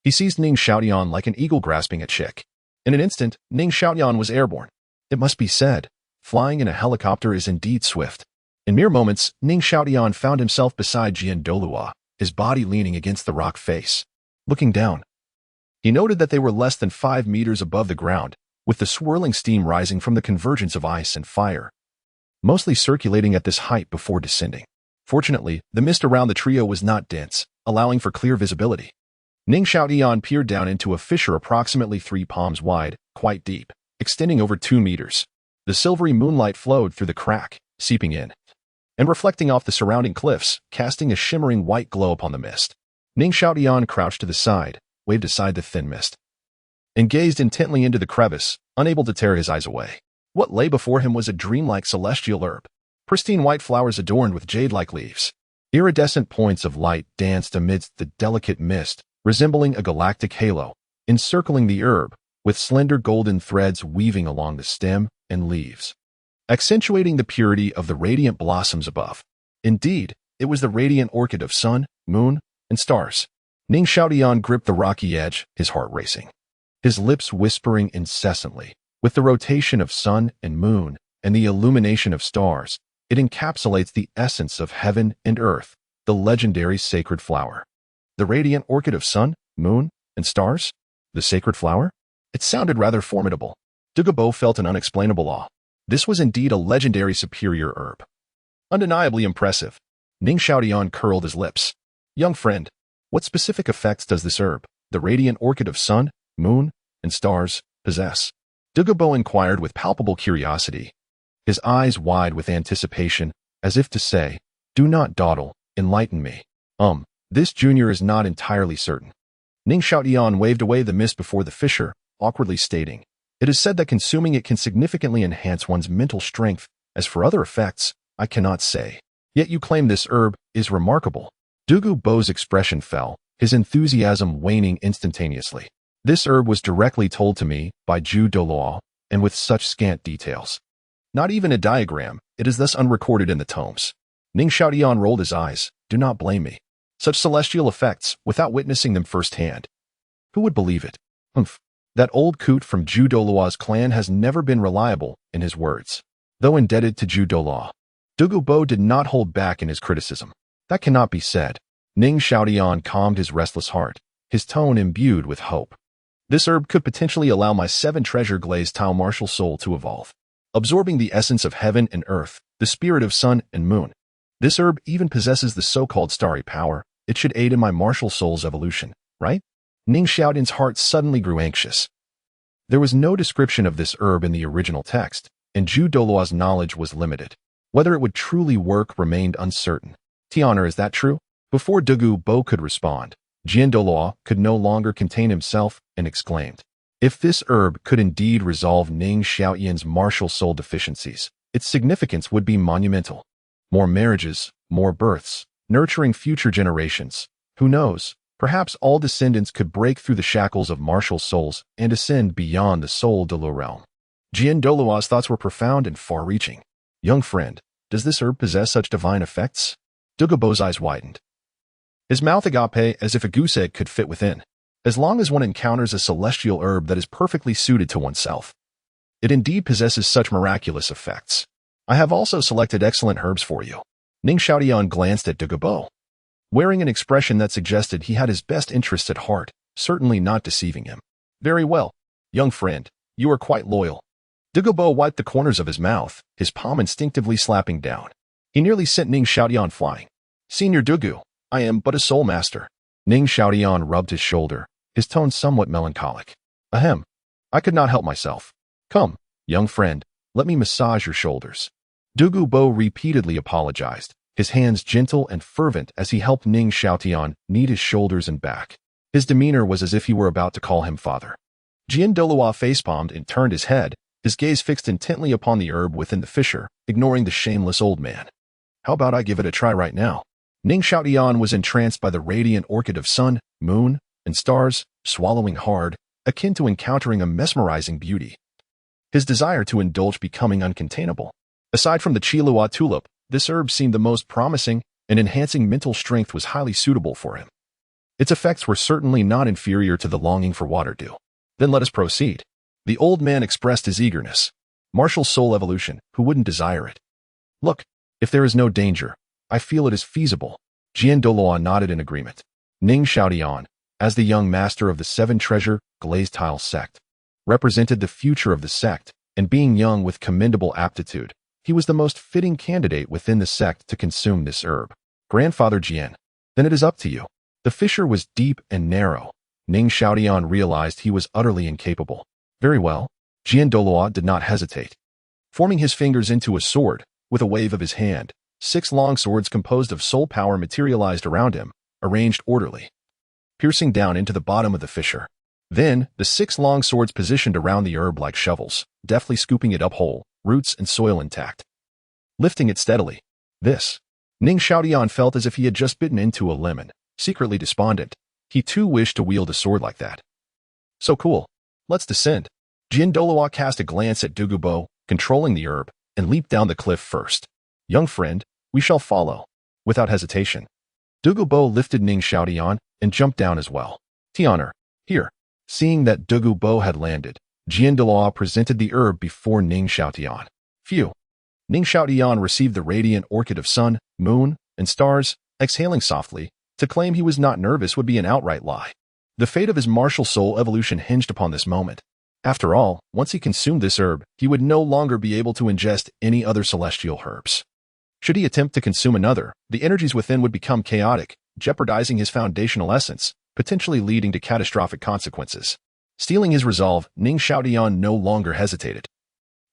he seized Ning Xiaotian like an eagle grasping a chick. In an instant, Ning Xiaotian was airborne. It must be said, flying in a helicopter is indeed swift. In mere moments, Ning Xiaotian found himself beside Douluo, his body leaning against the rock face. Looking down, he noted that they were less than 5 meters above the ground, with the swirling steam rising from the convergence of ice and fire, mostly circulating at this height before descending. Fortunately, the mist around the trio was not dense, allowing for clear visibility. Ning Xiaotian peered down into a fissure approximately 3 palms wide, quite deep, extending over 2 meters. The silvery moonlight flowed through the crack, seeping in, and reflecting off the surrounding cliffs, casting a shimmering white glow upon the mist. Ning Xiaotian crouched to the side, waved aside the thin mist, and gazed intently into the crevice, unable to tear his eyes away. What lay before him was a dreamlike celestial herb, pristine white flowers adorned with jade-like leaves. Iridescent points of light danced amidst the delicate mist, resembling a galactic halo, encircling the herb, with slender golden threads weaving along the stem and leaves, accentuating the purity of the radiant blossoms above. Indeed, it was the radiant orchid of sun, moon, and stars. Ning Xiaotian gripped the rocky edge, his heart racing, his lips whispering incessantly. With the rotation of sun and moon and the illumination of stars, it encapsulates the essence of heaven and earth, the legendary sacred flower. The radiant orchid of sun, moon, and stars? The sacred flower? It sounded rather formidable. Dugu Bo felt an unexplainable awe. This was indeed a legendary superior herb. Undeniably impressive. Ning Xiaotian curled his lips. Young friend, what specific effects does this herb, the radiant orchid of sun, moon, and stars, possess? Dugu Bo inquired with palpable curiosity, his eyes wide with anticipation, as if to say, do not dawdle, enlighten me. This junior is not entirely certain. Ning Xiaotian waved away the mist before the fissure, awkwardly stating, it is said that consuming it can significantly enhance one's mental strength. As for other effects, I cannot say. Yet you claim this herb is remarkable. Dugu Bo's expression fell, his enthusiasm waning instantaneously. This herb was directly told to me by Douluo, and with such scant details. Not even a diagram, it is thus unrecorded in the tomes. Ning Xiaotian rolled his eyes. Do not blame me. Such celestial effects, without witnessing them firsthand. Who would believe it? That old coot from Douluo's clan has never been reliable in his words. Though indebted to Douluo, Dugu Bo did not hold back in his criticism. That cannot be said. Ning Xiaotian calmed his restless heart, his tone imbued with hope. This herb could potentially allow my 7 Treasure Glazed Tile martial soul to evolve, absorbing the essence of heaven and earth, the spirit of sun and moon. This herb even possesses the so-called starry power. It should aid in my martial soul's evolution, right? Ning Xiaotian's heart suddenly grew anxious. There was no description of this herb in the original text, and Douluo's knowledge was limited. Whether it would truly work remained uncertain. Tianer, is that true? Before Dugu Bo could respond, Douluo could no longer contain himself and exclaimed, if this herb could indeed resolve Ning Xiaotian's martial soul deficiencies, its significance would be monumental. More marriages, more births, nurturing future generations. Who knows, perhaps all descendants could break through the shackles of martial souls and ascend beyond the soul Douluo realm. Douluo's thoughts were profound and far-reaching. Young friend, does this herb possess such divine effects? Dugu Bo's eyes widened. His mouth agape as if a goose egg could fit within. As long as one encounters a celestial herb that is perfectly suited to oneself, it indeed possesses such miraculous effects. I have also selected excellent herbs for you. Ning Xiaotian glanced at Dugu Bo, wearing an expression that suggested he had his best interests at heart, certainly not deceiving him. Very well, young friend, you are quite loyal. Dugu Bo wiped the corners of his mouth, his palm instinctively slapping down. He nearly sent Ning Xiaotian flying. Senior Dugu, I am but a soul master. Ning Xiaotian rubbed his shoulder, his tone somewhat melancholic. Ahem, I could not help myself. Come, young friend, let me massage your shoulders. Dugu Bo repeatedly apologized, his hands gentle and fervent as he helped Ning Xiaotian knead his shoulders and back. His demeanor was as if he were about to call him father. Douluo facepalmed and turned his head, his gaze fixed intently upon the herb within the fissure, ignoring the shameless old man. How about I give it a try right now? Ning Xiaotian was entranced by the radiant orchid of sun, moon, and stars, swallowing hard, akin to encountering a mesmerizing beauty. his desire to indulge becoming uncontainable. Aside from the Qiluo tulip, this herb seemed the most promising, and enhancing mental strength was highly suitable for him. Its effects were certainly not inferior to the longing for water dew. Then let us proceed. The old man expressed his eagerness. Martial soul evolution, who wouldn't desire it? Look, if there is no danger, I feel it is feasible. Douluo nodded in agreement. Ning Xiaotian, as the young master of the Seven Treasure Glazed Tile sect, represented the future of the sect, and being young with commendable aptitude, he was the most fitting candidate within the sect to consume this herb. Grandfather Jian, then it is up to you. The fissure was deep and narrow. Ning Xiaotian realized he was utterly incapable. Very well. Douluo did not hesitate. Forming his fingers into a sword, with a wave of his hand, 6 long swords composed of soul power materialized around him, arranged orderly, piercing down into the bottom of the fissure. Then, the 6 long swords positioned around the herb like shovels, deftly scooping it up whole, roots and soil intact. Lifting it steadily. Ning Xiaotian felt as if he had just bitten into a lemon, secretly despondent. He too wished to wield a sword like that. So cool. Let's descend. Douluo cast a glance at Dugu Bo, controlling the herb, and leaped down the cliff first. Young friend, we shall follow. Without hesitation. Dugu Bo lifted Ning Xiaotian and jumped down as well. Tianer, here. Seeing that Dugu Bo had landed, Douluo presented the herb before Ning Xiaotian. Phew. Ning Xiaotian received the radiant orchid of sun, moon, and stars, exhaling softly. To claim he was not nervous would be an outright lie. The fate of his martial soul evolution hinged upon this moment. After all, once he consumed this herb, he would no longer be able to ingest any other celestial herbs. Should he attempt to consume another, the energies within would become chaotic, jeopardizing his foundational essence, potentially leading to catastrophic consequences. Steeling his resolve, Ning Xiaotian no longer hesitated.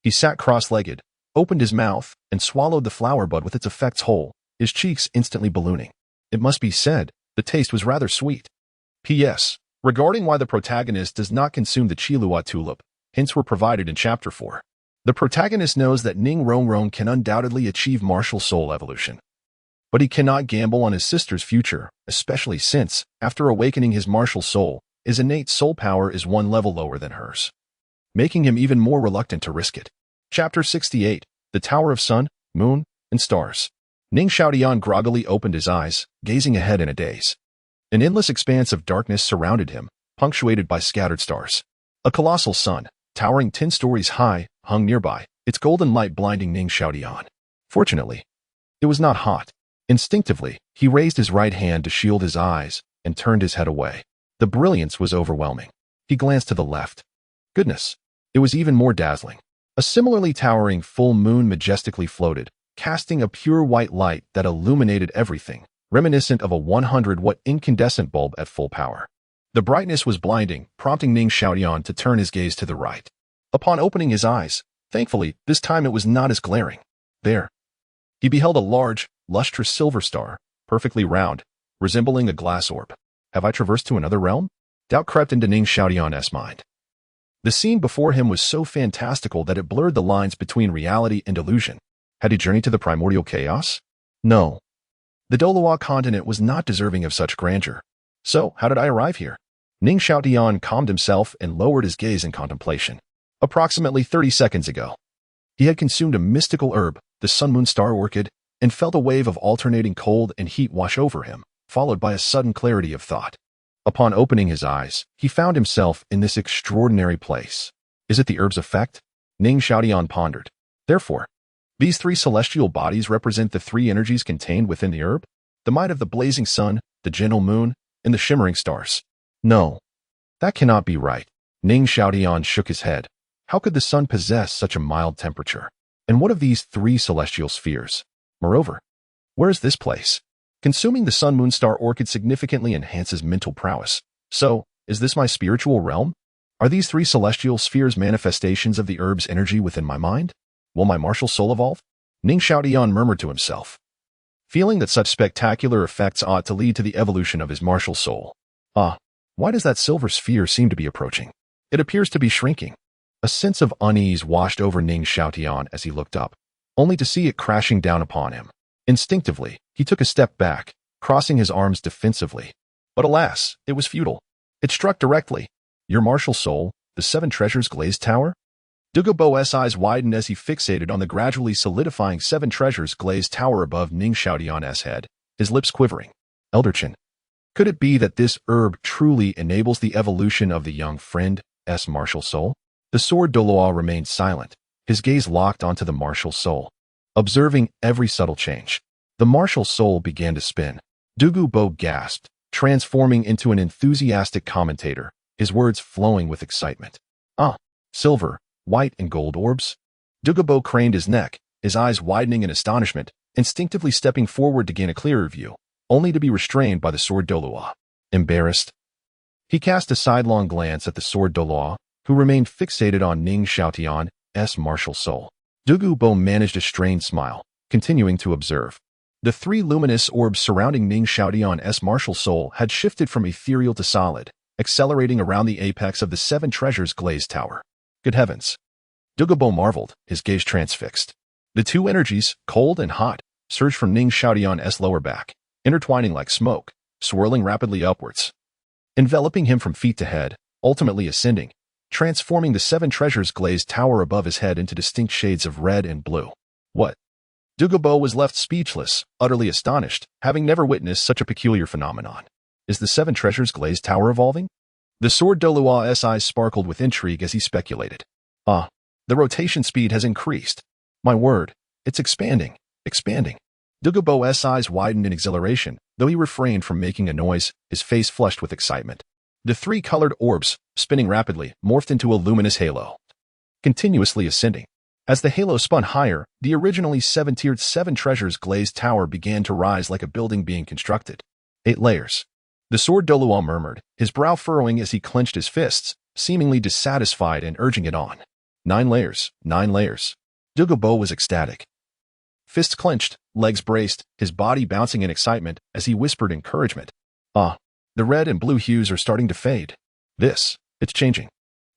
He sat cross-legged, opened his mouth, and swallowed the flower bud with its effects whole, his cheeks instantly ballooning. It must be said, the taste was rather sweet. P.S. Regarding why the protagonist does not consume the Qiluo tulip, hints were provided in Chapter 4. The protagonist knows that Ning Rongrong can undoubtedly achieve martial soul evolution. But he cannot gamble on his sister's future, especially since, after awakening his martial soul, his innate soul power is 1 level lower than hers, making him even more reluctant to risk it. Chapter 68, The Tower of Sun, Moon, and Stars. Ning Xiaotian groggily opened his eyes, gazing ahead in a daze. An endless expanse of darkness surrounded him, punctuated by scattered stars. A colossal sun, towering 10 stories high, hung nearby, its golden light blinding Ning Xiaotian. Fortunately, it was not hot. Instinctively, he raised his right hand to shield his eyes and turned his head away. The brilliance was overwhelming. He glanced to the left. Goodness, it was even more dazzling. A similarly towering full moon majestically floated, casting a pure white light that illuminated everything, reminiscent of a 100-watt incandescent bulb at full power. The brightness was blinding, prompting Ning Xiaotian to turn his gaze to the right. Upon opening his eyes, thankfully, this time it was not as glaring. There, he beheld a large, lustrous silver star, perfectly round, resembling a glass orb. Have I traversed to another realm? Doubt crept into Ning Xiaotian's mind. The scene before him was so fantastical that it blurred the lines between reality and illusion. Had he journeyed to the primordial chaos? No. The Douluo Continent was not deserving of such grandeur. So, how did I arrive here? Ning Xiaotian calmed himself and lowered his gaze in contemplation. Approximately 30 seconds ago, he had consumed a mystical herb, the Sun-Moon Star Orchid, and felt a wave of alternating cold and heat wash over him, followed by a sudden clarity of thought. Upon opening his eyes, he found himself in this extraordinary place. Is it the herb's effect? Ning Xiaotian pondered. Therefore, these 3 celestial bodies represent the 3 energies contained within the herb? The might of the blazing sun, the gentle moon, and the shimmering stars. No, that cannot be right. Ning Xiaotian shook his head. How could the sun possess such a mild temperature? And what of these 3 celestial spheres? Moreover, where is this place? Consuming the Sun-Moon Star Orchid significantly enhances mental prowess. So, is this my spiritual realm? Are these 3 celestial spheres manifestations of the herb's energy within my mind? Will my martial soul evolve? Ning Xiaotian murmured to himself, feeling that such spectacular effects ought to lead to the evolution of his martial soul. Why does that silver sphere seem to be approaching? It appears to be shrinking. A sense of unease washed over Ning Xiaotian as he looked up, only to see it crashing down upon him. Instinctively, he took a step back, crossing his arms defensively. But alas, it was futile. It struck directly. Your martial soul, the 7 Treasures Glazed Tower? Dugu Bo's eyes widened as he fixated on the gradually solidifying Seven Treasures Glazed Tower above Ning Xiaotian's head, his lips quivering. Elder Qian. Could it be that this herb truly enables the evolution of the young friend's martial soul? The sword Douluo remained silent, his gaze locked onto the martial soul, observing every subtle change. The martial soul began to spin. Dugu Bo gasped, transforming into an enthusiastic commentator, his words flowing with excitement. Ah, silver, white and gold orbs? Dugu Bo craned his neck, his eyes widening in astonishment, instinctively stepping forward to gain a clearer view, only to be restrained by the sword Douluo. Embarrassed, he cast a sidelong glance at the sword Douluo, who remained fixated on Ning Xiaotian's martial soul. Dugu Bo managed a strained smile, continuing to observe. The three luminous orbs surrounding Ning Xiaotian's martial soul had shifted from ethereal to solid, accelerating around the apex of the Seven Treasures Glazed Tower. Good heavens! Dugu Bo marveled, his gaze transfixed. The two energies, cold and hot, surged from Ning Xiaotian's lower back, intertwining like smoke, swirling rapidly upwards, enveloping him from feet to head, ultimately ascending, transforming the Seven Treasures Glazed Tower above his head into distinct shades of red and blue. What? Dugu Bo was left speechless, utterly astonished, having never witnessed such a peculiar phenomenon. Is the Seven Treasures Glazed Tower evolving? The sword Douluo's eyes sparkled with intrigue as he speculated. Ah, the rotation speed has increased. My word, it's expanding, expanding. Dugu Bo's eyes widened in exhilaration, though he refrained from making a noise, his face flushed with excitement. The three colored orbs, spinning rapidly, morphed into a luminous halo, continuously ascending. As the halo spun higher, the originally seven-tiered Seven Treasures Glazed Tower began to rise like a building being constructed. 8 layers. The sword Douluo murmured, his brow furrowing as he clenched his fists, seemingly dissatisfied and urging it on. 9 layers, 9 layers. Dugu Bo was ecstatic. Fists clenched, legs braced, his body bouncing in excitement as he whispered encouragement. Ah, the red and blue hues are starting to fade. It's changing.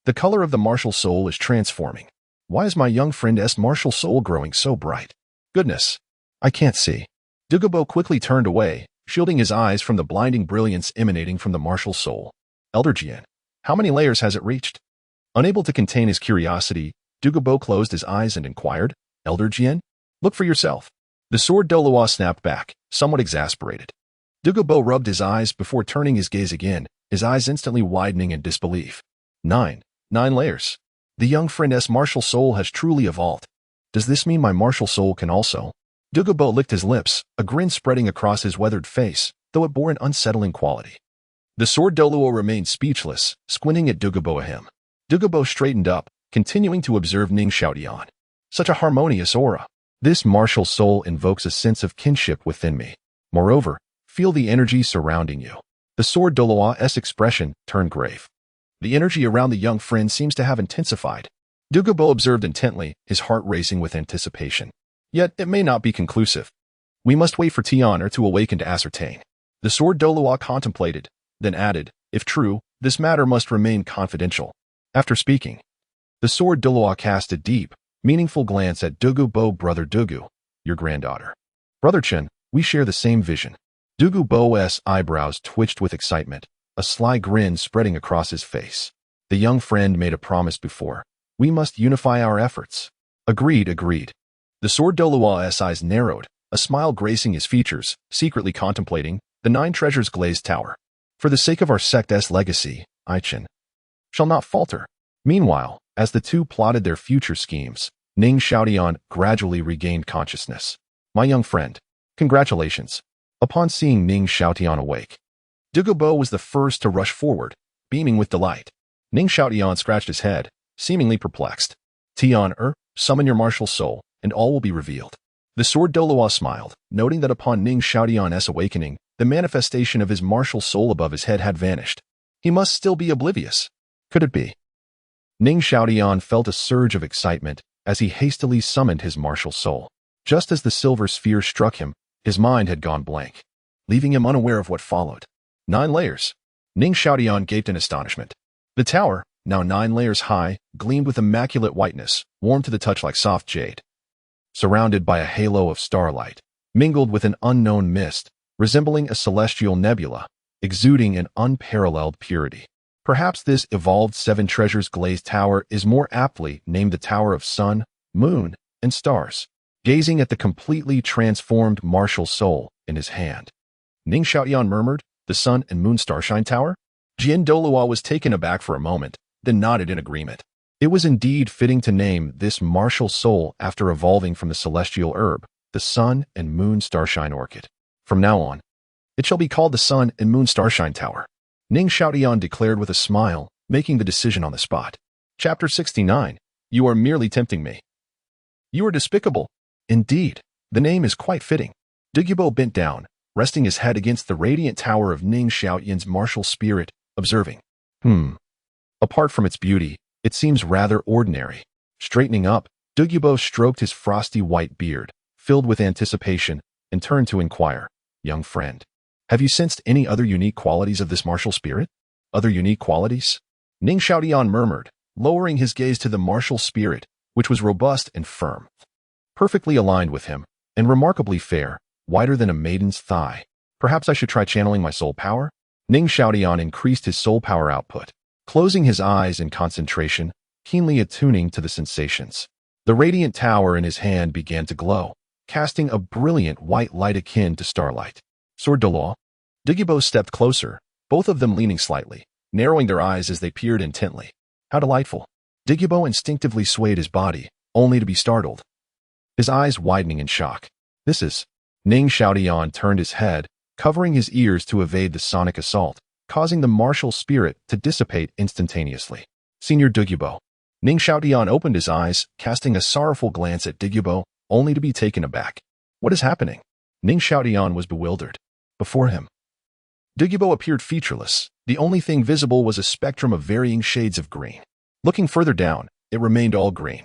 The color of the martial soul is transforming. Why is my young friend's martial soul growing so bright? Goodness, I can't see. Dugu Bo quickly turned away, shielding his eyes from the blinding brilliance emanating from the martial soul. Elder Qian, how many layers has it reached? Unable to contain his curiosity, Dugu Bo closed his eyes and inquired, Elder Qian? Look for yourself. The sword Douluo snapped back, somewhat exasperated. Dugu Bo rubbed his eyes before turning his gaze again, his eyes instantly widening in disbelief. 9 layers. The young friend's martial soul has truly evolved. Does this mean my martial soul can also? Dugu Bo licked his lips, a grin spreading across his weathered face, though it bore an unsettling quality. The sword Douluo remained speechless, squinting at Dugu Bo. Dugu Bo straightened up, continuing to observe Ning Xiaotian. Such a harmonious aura. This martial soul invokes a sense of kinship within me. Moreover, feel the energy surrounding you. The sword Douluo's expression turned grave. The energy around the young friend seems to have intensified. Dugu Bo observed intently, his heart racing with anticipation. Yet it may not be conclusive. We must wait for Tiandou to awaken to ascertain. The sword Douluo contemplated, then added, if true, this matter must remain confidential. After speaking, the sword Douluo cast a deep, meaningful glance at Dugu Bo. Brother Dugu, your granddaughter. Brother Qian, we share the same vision. Dugu Bo's eyebrows twitched with excitement, a sly grin spreading across his face. The young friend made a promise before. We must unify our efforts. Agreed. The sword Douluo's eyes narrowed, a smile gracing his features, secretly contemplating the 9 Treasures Glazed Tower. For the sake of our sect's legacy, Qian shall not falter. Meanwhile, as the two plotted their future schemes, Ning Xiaotian gradually regained consciousness. My young friend, congratulations. Upon seeing Ning Xiaotian awake, Dugu Bo was the first to rush forward, beaming with delight. Ning Xiaotian scratched his head, seemingly perplexed. Tiandou, summon your martial soul, and all will be revealed. The sword Douluo smiled, noting that upon Ning Xiaotian's awakening, the manifestation of his martial soul above his head had vanished. He must still be oblivious. Could it be? Ning Xiaotian felt a surge of excitement as he hastily summoned his martial soul. Just as the silver sphere struck him, his mind had gone blank, leaving him unaware of what followed. 9 layers. Ning Xiaotian gaped in astonishment. The tower, now 9 layers high, gleamed with immaculate whiteness, warm to the touch like soft jade. Surrounded by a halo of starlight, mingled with an unknown mist, resembling a celestial nebula, exuding an unparalleled purity. Perhaps this evolved Seven Treasures Glazed Tower is more aptly named the Tower of Sun, Moon, and Stars. Gazing at the completely transformed martial soul in his hand, Ning Xiaotian murmured, "The Sun and Moon Starshine Tower?" Douluo was taken aback for a moment, then nodded in agreement. It was indeed fitting to name this martial soul after evolving from the celestial herb, the Sun and Moon Starshine Orchid. From now on, it shall be called the Sun and Moon Starshine Tower, Ning Xiaotian declared with a smile, making the decision on the spot. Chapter 69. You are merely tempting me. You are despicable. Indeed, the name is quite fitting. Dugu Bo bent down, resting his head against the radiant tower of Ning Xiaotian's martial spirit, observing. Apart from its beauty, it seems rather ordinary. Straightening up, Dugu Bo stroked his frosty white beard, filled with anticipation, and turned to inquire, "Young friend, have you sensed any other unique qualities of this martial spirit?" "Other unique qualities?" Ning Xiaotian murmured, lowering his gaze to the martial spirit, which was robust and firm, perfectly aligned with him, and remarkably fair, wider than a maiden's thigh. "Perhaps I should try channeling my soul power?" Ning Xiaotian increased his soul power output, closing his eyes in concentration, keenly attuning to the sensations. The radiant tower in his hand began to glow, casting a brilliant white light akin to starlight. "Sword Douluo?" Dugu Bo stepped closer, both of them leaning slightly, narrowing their eyes as they peered intently. "How delightful." Dugu Bo instinctively swayed his body, only to be startled, his eyes widening in shock. "This is..." Ning Xiaotian turned his head, covering his ears to evade the sonic assault, causing the martial spirit to dissipate instantaneously. "Senior Dugu Bo." Ning Xiaotian opened his eyes, casting a sorrowful glance at Dugu Bo, only to be taken aback. "What is happening?" Ning Xiaotian was bewildered. Before him, Dugu Bo appeared featureless. The only thing visible was a spectrum of varying shades of green. Looking further down, it remained all green,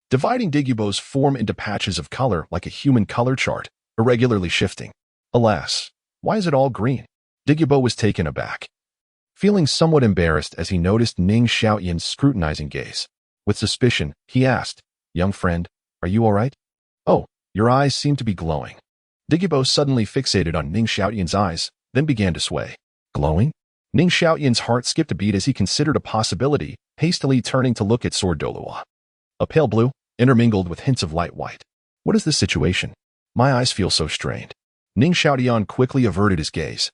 dividing Dugu Bo's form into patches of color like a human color chart, irregularly shifting. Alas, why is it all green? Dugu Bo was taken aback, feeling somewhat embarrassed as he noticed Ning Xiaotian's scrutinizing gaze. With suspicion, he asked, "Young friend, are you all right?" "Oh, your eyes seem to be glowing." Dugu Bo suddenly fixated on Ning Xiaotian's eyes, then began to sway. "Glowing?" Ning Xiaotian's heart skipped a beat as he considered a possibility, hastily turning to look at Sword Douluo. A pale blue, intermingled with hints of light white. "What is this situation? My eyes feel so strained." Ning Xiaotian quickly averted his gaze,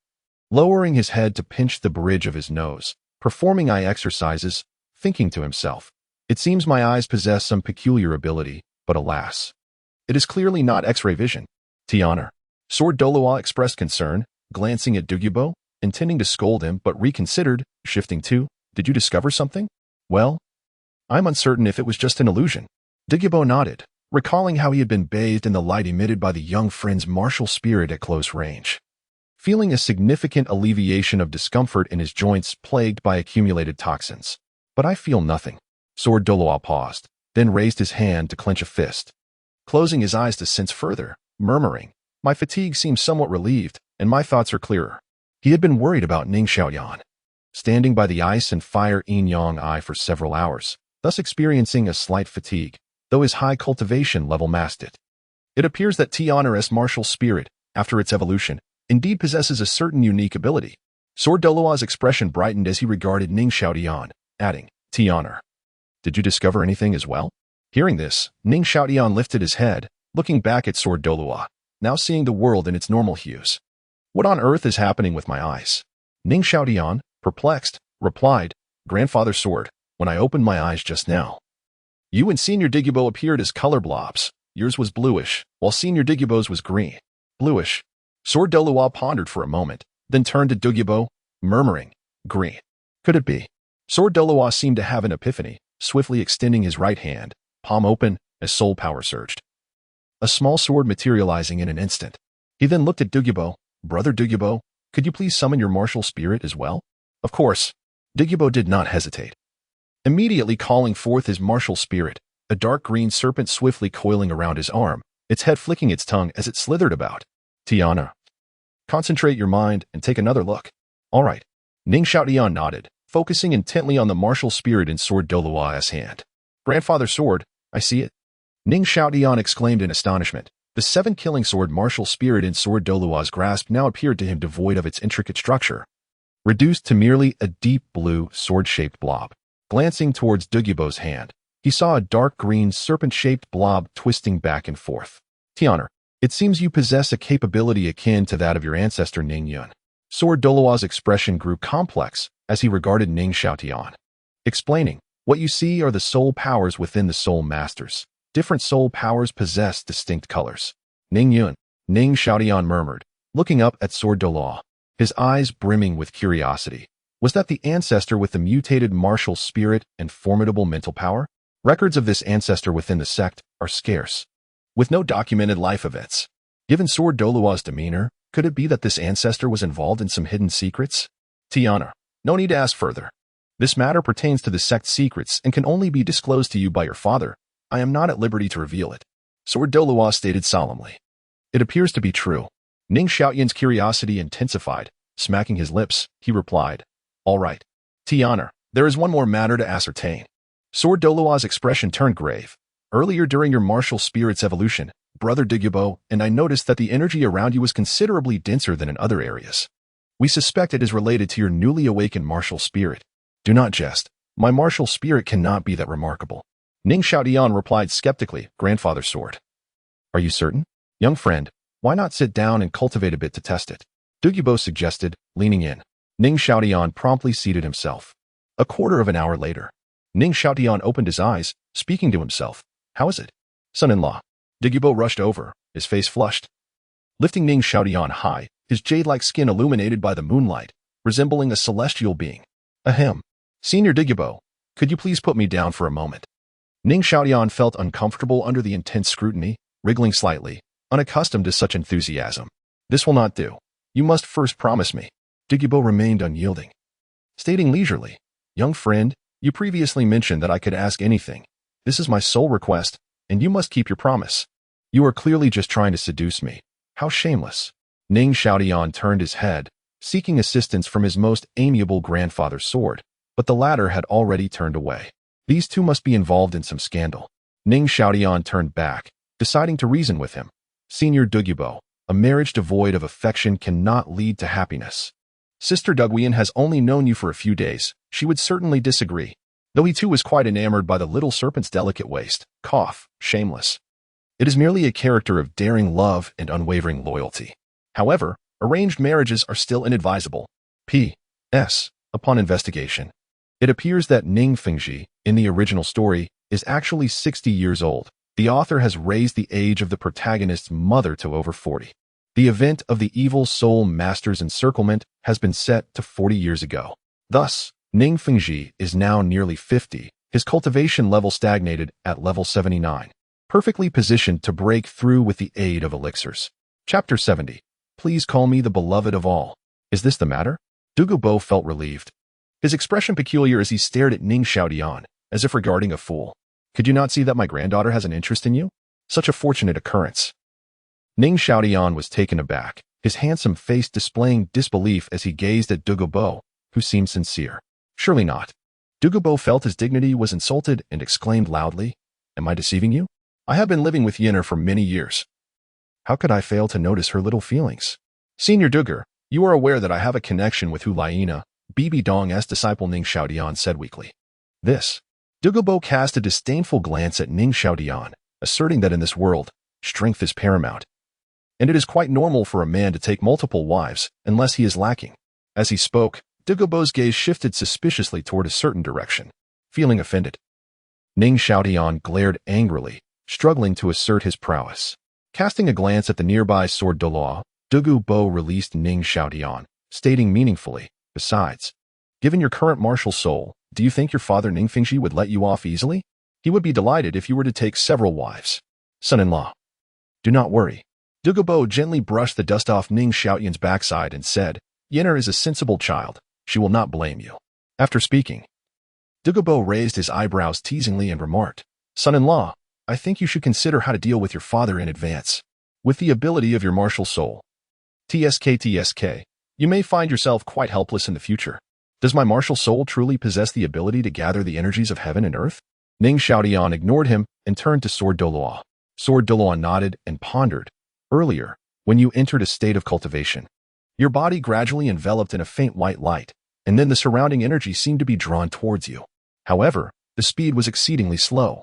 lowering his head to pinch the bridge of his nose, performing eye exercises, thinking to himself, "It seems my eyes possess some peculiar ability, but alas, it is clearly not X-ray vision." "Tiana." Sword Douluo expressed concern, glancing at Dugu Bo, intending to scold him, but reconsidered, shifting to, "Did you discover something?" "Well, I'm uncertain if it was just an illusion." Dugu Bo nodded, recalling how he had been bathed in the light emitted by the young friend's martial spirit at close range, feeling a significant alleviation of discomfort in his joints plagued by accumulated toxins. "But I feel nothing." Sword Douluo paused, then raised his hand to clench a fist, closing his eyes to sense further, murmuring, "My fatigue seems somewhat relieved, and my thoughts are clearer." He had been worried about Ning Xiaotian, standing by the ice and fire yin-yang eye for several hours, thus experiencing a slight fatigue, though his high cultivation level masked it. It appears that Tiana's martial spirit, after its evolution, indeed possesses a certain unique ability. Sword Douluo's expression brightened as he regarded Ning Xiaotian, adding, "Tiana, did you discover anything as well?" Hearing this, Ning Xiaotian lifted his head, looking back at Sword Douluo, now seeing the world in its normal hues. "What on earth is happening with my eyes?" Ning Xiaotian, perplexed, replied, "Grandfather Sword, when I opened my eyes just now, you and Senior Dugu Bo appeared as color blobs. Yours was bluish, while Senior Dugu Bo's was green." "Bluish?" Sword Douluo pondered for a moment, then turned to Dugu Bo, murmuring, "Green. Could it be?" Sword Douluo seemed to have an epiphany, swiftly extending his right hand, palm open, as soul power surged, a small sword materializing in an instant. He then looked at Dugu Bo. "Brother Dugu Bo, could you please summon your martial spirit as well?" "Of course." Dugu Bo did not hesitate, immediately calling forth his martial spirit, a dark green serpent swiftly coiling around his arm, its head flicking its tongue as it slithered about. "Tiana, concentrate your mind and take another look." "All right." Ning Xiaotian nodded, focusing intently on the martial spirit in Sword Douluo's hand. "Grandfather Sword, I see it." Ning Xiaotian exclaimed in astonishment. The seven-killing sword martial spirit in Sword Douluo's grasp now appeared to him devoid of its intricate structure, reduced to merely a deep blue, sword-shaped blob. Glancing towards Dugu Bo's hand, he saw a dark green, serpent-shaped blob twisting back and forth. Tianer, it seems you possess a capability akin to that of your ancestor Ning Yun. Sword Douluo's expression grew complex as he regarded Ning Xiaotian, explaining, what you see are the soul powers within the soul masters. Different soul powers possess distinct colors. Ning Yun, Ning Xiaotian murmured, looking up at Sword Douluo, his eyes brimming with curiosity. Was that the ancestor with the mutated martial spirit and formidable mental power? Records of this ancestor within the sect are scarce, with no documented life events. Given Sword Douluo's demeanor, could it be that this ancestor was involved in some hidden secrets? Tiana, no need to ask further. This matter pertains to the sect's secrets and can only be disclosed to you by your father. I am not at liberty to reveal it. Sword Douluo stated solemnly. It appears to be true. Ning Xiaotian's curiosity intensified. Smacking his lips, he replied, all right. Tiana, there is one more matter to ascertain. Sword Douluo's expression turned grave. Earlier during your martial spirit's evolution, Brother Dugu Bo and I noticed that the energy around you was considerably denser than in other areas. We suspect it is related to your newly awakened martial spirit. Do not jest. My martial spirit cannot be that remarkable. Ning Xiaotian replied skeptically, Grandfather Sword. Are you certain? Young friend, why not sit down and cultivate a bit to test it? Dugu Bo suggested, leaning in. Ning Xiaotian promptly seated himself. A quarter of an hour later, Ning Xiaotian opened his eyes, speaking to himself. How is it? Son-in-law. Dugu Bo rushed over, his face flushed. Lifting Ning Xiaotian high, his jade-like skin illuminated by the moonlight, resembling a celestial being. Ahem. Senior Dugu Bo, could you please put me down for a moment? Ning Xiaotian felt uncomfortable under the intense scrutiny, wriggling slightly, unaccustomed to such enthusiasm. This will not do. You must first promise me. Dugu Bo remained unyielding. Stating leisurely, young friend, you previously mentioned that I could ask anything. This is my sole request, and you must keep your promise. You are clearly just trying to seduce me. How shameless. Ning Xiaotian turned his head, seeking assistance from his most amiable grandfather Sword, but the latter had already turned away. These two must be involved in some scandal. Ning Xiaotian turned back, deciding to reason with him. Senior Dugu Bo, a marriage devoid of affection cannot lead to happiness. Sister Dugu Yan has only known you for a few days. She would certainly disagree. Though he too was quite enamored by the little serpent's delicate waist. Cough, shameless. It is merely a character of daring love and unwavering loyalty. However, arranged marriages are still inadvisable. P.S. Upon investigation, it appears that Ning Fengzhi, in the original story, is actually 60 years old. The author has raised the age of the protagonist's mother to over 40. The event of the evil soul master's encirclement has been set to 40 years ago. Thus, Ning Fengzhi is now nearly 50. His cultivation level stagnated at level 79, perfectly positioned to break through with the aid of elixirs. Chapter 70. Please call me the beloved of all. Is this the matter? Dugu Bo felt relieved. His expression peculiar as he stared at Ning Xiaotian, as if regarding a fool. Could you not see that my granddaughter has an interest in you? Such a fortunate occurrence. Ning Xiaotian was taken aback, his handsome face displaying disbelief as he gazed at Dugu Bo, who seemed sincere. Surely not. Dugu Bo felt his dignity was insulted and exclaimed loudly, Am I deceiving you? I have been living with Liena for many years. How could I fail to notice her little feelings? Senior Dugu, you are aware that I have a connection with Liena, BBDong's disciple Ning Xiaotian said weakly. This. Dugu Bo cast a disdainful glance at Ning Xiaotian, asserting that in this world, strength is paramount. And it is quite normal for a man to take multiple wives, unless he is lacking. As he spoke, Dugu Bo's gaze shifted suspiciously toward a certain direction. Feeling offended, Ning Xiaotian glared angrily, struggling to assert his prowess. Casting a glance at the nearby Sword Douluo, Dugu Bo released Ning Xiaotian, stating meaningfully, besides, given your current martial soul, do you think your father Ning Fengzhi would let you off easily? He would be delighted if you were to take several wives. Son-in-law. Do not worry. Dugu Bo gently brushed the dust off Ning Xiaotian's backside and said, Liena is a sensible child. She will not blame you. After speaking, Dugu Bo raised his eyebrows teasingly and remarked, Son-in-law, I think you should consider how to deal with your father in advance. With the ability of your martial soul. TSK, you may find yourself quite helpless in the future. Does my martial soul truly possess the ability to gather the energies of heaven and earth? Ning Xiaotian ignored him and turned to Sword Douluo. Sword Douluo nodded and pondered. Earlier, when you entered a state of cultivation, Your body gradually enveloped in a faint white light, and then the surrounding energy seemed to be drawn towards you. However, the speed was exceedingly slow,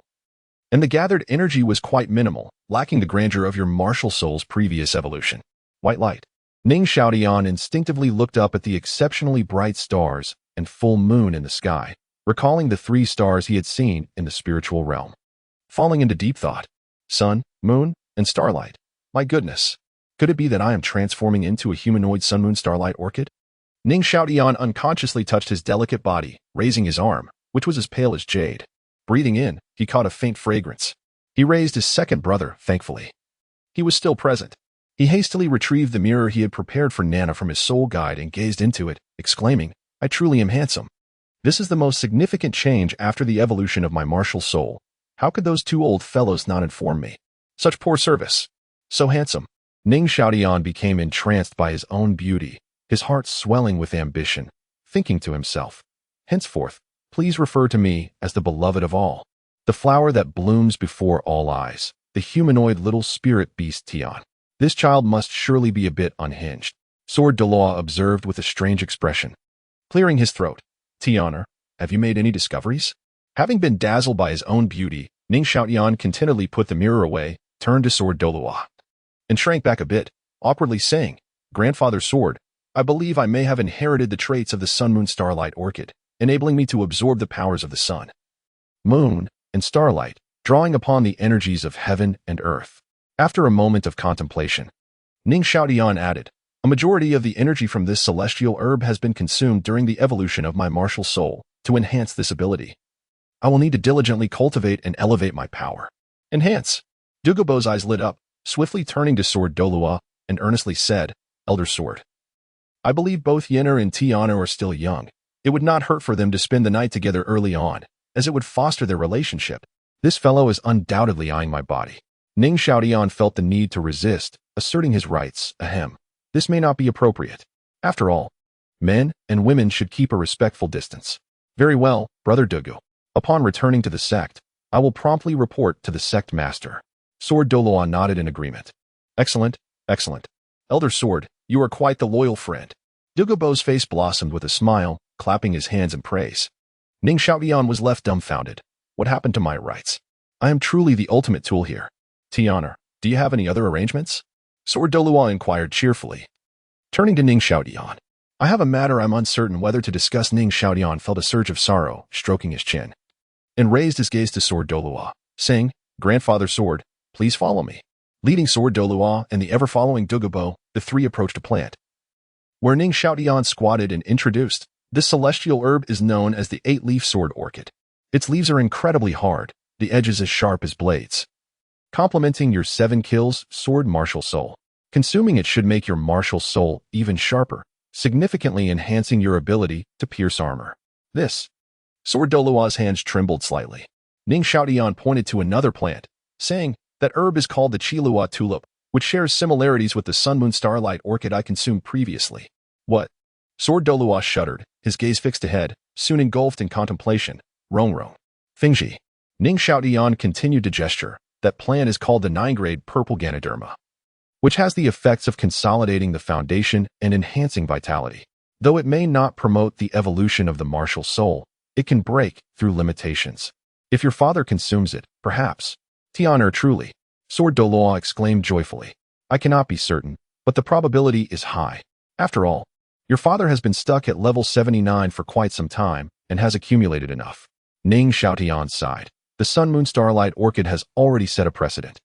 and the gathered energy was quite minimal, lacking the grandeur of your martial soul's previous evolution. White light. Ning Xiaotian instinctively looked up at the exceptionally bright stars and full moon in the sky, recalling the 3 stars he had seen in the spiritual realm. Falling into deep thought. Sun, moon, and starlight. My goodness. Could it be that I am transforming into a humanoid sun-moon starlight orchid? Ning Xiaotian unconsciously touched his delicate body, raising his arm, which was as pale as jade. Breathing in, he caught a faint fragrance. He raised his second brother, thankfully. He was still present. He hastily retrieved the mirror he had prepared for Nana from his soul guide and gazed into it, exclaiming, I truly am handsome. This is the most significant change after the evolution of my martial soul. How could those 2 old fellows not inform me? Such poor service. So handsome. Ning Xiaotian became entranced by his own beauty, his heart swelling with ambition, thinking to himself, henceforth, please refer to me as the beloved of all, the flower that blooms before all eyes, the humanoid little spirit beast Tian. This child must surely be a bit unhinged, Sword Douluo observed with a strange expression. Clearing his throat, Tianer, have you made any discoveries? Having been dazzled by his own beauty, Ning Xiaotian contentedly put the mirror away, turned to Sword Douluo, and shrank back a bit, awkwardly saying, Grandfather Sword, I believe I may have inherited the traits of the sun-moon starlight orchid, enabling me to absorb the powers of the sun, moon, and starlight, drawing upon the energies of heaven and earth. After a moment of contemplation, Ning Xiaotian added, a majority of the energy from this celestial herb has been consumed during the evolution of my martial soul to enhance this ability. I will need to diligently cultivate and elevate my power. Enhance. Dugu Bo's eyes lit up, swiftly turning to Sword Douluo, and earnestly said, Elder Sword, I believe both Yenner and Tiana are still young. It would not hurt for them to spend the night together early on, as it would foster their relationship. This fellow is undoubtedly eyeing my body. Ning Xiaotian felt the need to resist, asserting his rights. Ahem. This may not be appropriate. After all, men and women should keep a respectful distance. Very well, Brother Dugu. Upon returning to the sect, I will promptly report to the sect master. Sword Douluo nodded in agreement. Excellent, excellent. Elder Sword, you are quite the loyal friend. Dugu Bo's face blossomed with a smile, clapping his hands in praise. Ning Xiaotian was left dumbfounded. What happened to my rights? I am truly the ultimate tool here. Tiana, do you have any other arrangements? Sword Douluo inquired cheerfully. Turning to Ning Xiaotian, I have a matter I'm uncertain whether to discuss. Ning Xiaotian felt a surge of sorrow, stroking his chin, and raised his gaze to Sword Douluo, saying, Grandfather Sword, please follow me. Leading Sword Douluo and the ever-following Dugu Bo, the 3 approached a plant, where Ning Xiaotian squatted and introduced. This celestial herb is known as the 8-leaf sword orchid. Its leaves are incredibly hard, the edges as sharp as blades, complementing your 7 kills sword martial soul. Consuming it should make your martial soul even sharper, significantly enhancing your ability to pierce armor. This. Sword Douluo's hands trembled slightly. Ning Xiaotian pointed to another plant, saying, that herb is called the Qilua tulip, which shares similarities with the sun-moon starlight orchid I consumed previously. What? Sword Douluo shuddered, his gaze fixed ahead, soon engulfed in contemplation. Rong. Fengzhi. Ning Xiaotian continued to gesture. That plant is called the 9-grade purple Ganoderma, which has the effects of consolidating the foundation and enhancing vitality. Though it may not promote the evolution of the martial soul, it can break through limitations. If your father consumes it, perhaps. Tianer truly. Sword Douluo exclaimed joyfully. I cannot be certain, but the probability is high. After all, your father has been stuck at level 79 for quite some time and has accumulated enough. Ning Xiaotian sighed. The sun-moon starlight orchid has already set a precedent.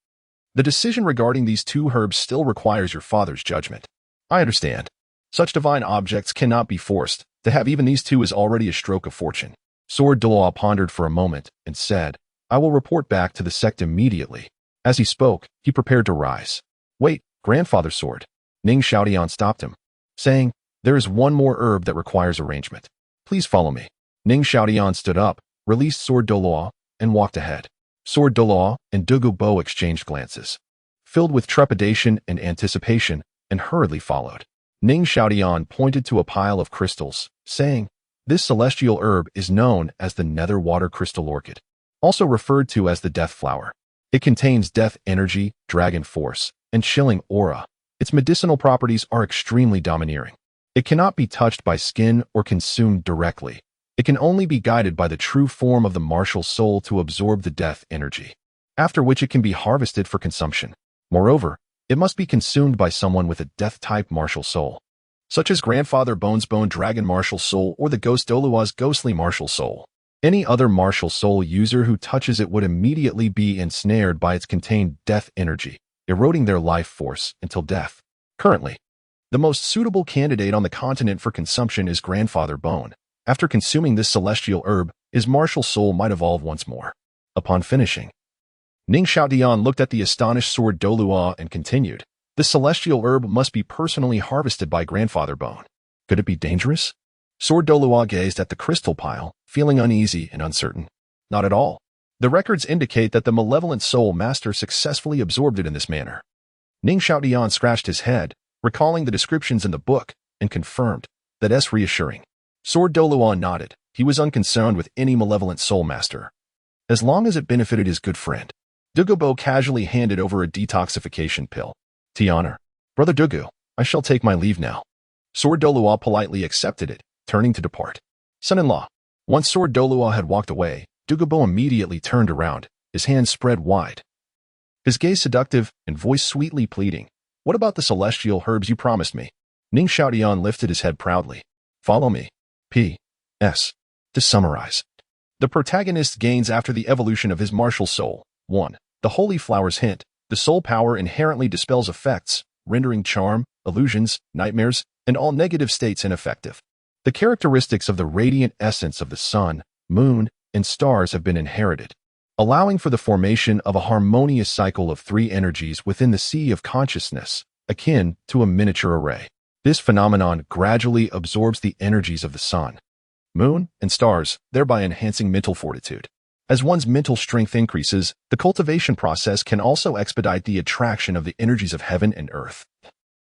The decision regarding these 2 herbs still requires your father's judgment. I understand. Such divine objects cannot be forced. To have even these 2 is already a stroke of fortune. Sword Douluo pondered for a moment and said, I will report back to the sect immediately. As he spoke, he prepared to rise. Wait, Grandfather Sword. Ning Xiaotian stopped him, saying, there is one more herb that requires arrangement. Please follow me. Ning Xiaotian stood up, released Sword Douluo, and walked ahead. Sword Douluo and Dugu Bo exchanged glances, filled with trepidation and anticipation, and hurriedly followed. Ning Xiaotian pointed to a pile of crystals, saying, this celestial herb is known as the nether water crystal orchid, also referred to as the death flower. It contains death energy, dragon force, and chilling aura. Its medicinal properties are extremely domineering. It cannot be touched by skin or consumed directly. It can only be guided by the true form of the martial soul to absorb the death energy, after which it can be harvested for consumption. Moreover, it must be consumed by someone with a death-type martial soul, such as Grandfather Bone's Bone Dragon martial soul or the Ghost Douluo's ghostly martial soul. Any other martial soul user who touches it would immediately be ensnared by its contained death energy, eroding their life force until death. Currently, the most suitable candidate on the continent for consumption is Grandfather Bone. After consuming this celestial herb, his martial soul might evolve once more. Upon finishing, Ning Xiaotian looked at the astonished sword Douluo and continued, "The celestial herb must be personally harvested by Grandfather Bone. Could it be dangerous?" Sword Douluo gazed at the crystal pile, feeling uneasy and uncertain. Not at all. The records indicate that the malevolent soul master successfully absorbed it in this manner. Ning Xiaotian scratched his head, recalling the descriptions in the book, and confirmed, "That's reassuring." Sword Douluo nodded. He was unconcerned with any malevolent soul master, as long as it benefited his good friend. Dugu Bo casually handed over a detoxification pill. "Tianer, Brother Dugu, I shall take my leave now." Sword Douluo politely accepted it, turning to depart. "Son-in-law." Once Sword Douluo had walked away, Dugu Bo immediately turned around, his hands spread wide, his gaze seductive and voice sweetly pleading. "What about the celestial herbs you promised me?" Ning Xiaotian lifted his head proudly. "Follow me." P.S. To summarize, the protagonist gains after the evolution of his martial soul. 1. The Holy Flower's Hint. The soul power inherently dispels effects, rendering charm, illusions, nightmares, and all negative states ineffective. The characteristics of the radiant essence of the sun, moon, and stars have been inherited, allowing for the formation of a harmonious cycle of three energies within the sea of consciousness, akin to a miniature array. This phenomenon gradually absorbs the energies of the sun, moon, and stars, thereby enhancing mental fortitude. As one's mental strength increases, the cultivation process can also expedite the attraction of the energies of heaven and earth,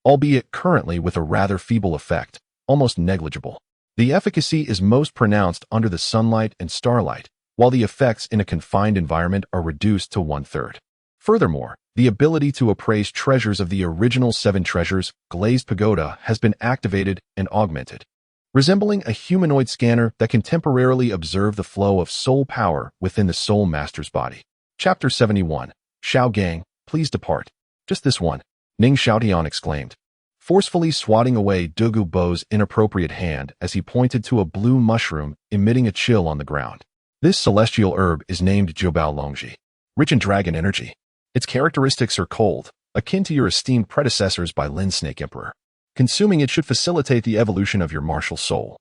albeit currently with a rather feeble effect, almost negligible. The efficacy is most pronounced under the sunlight and starlight, while the effects in a confined environment are reduced to 1/3. Furthermore, the ability to appraise treasures of the original Seven Treasures Glazed Pagoda has been activated and augmented, resembling a humanoid scanner that can temporarily observe the flow of soul power within the soul master's body. Chapter 71. Xiao Gang, please depart. Just this one, Ning Xiaotian exclaimed, forcefully swatting away Dugu Bo's inappropriate hand as he pointed to a blue mushroom emitting a chill on the ground. This celestial herb is named Jiubao Longji, rich in dragon energy. Its characteristics are cold, akin to your esteemed predecessors by Lin Snake Emperor. Consuming it should facilitate the evolution of your martial soul,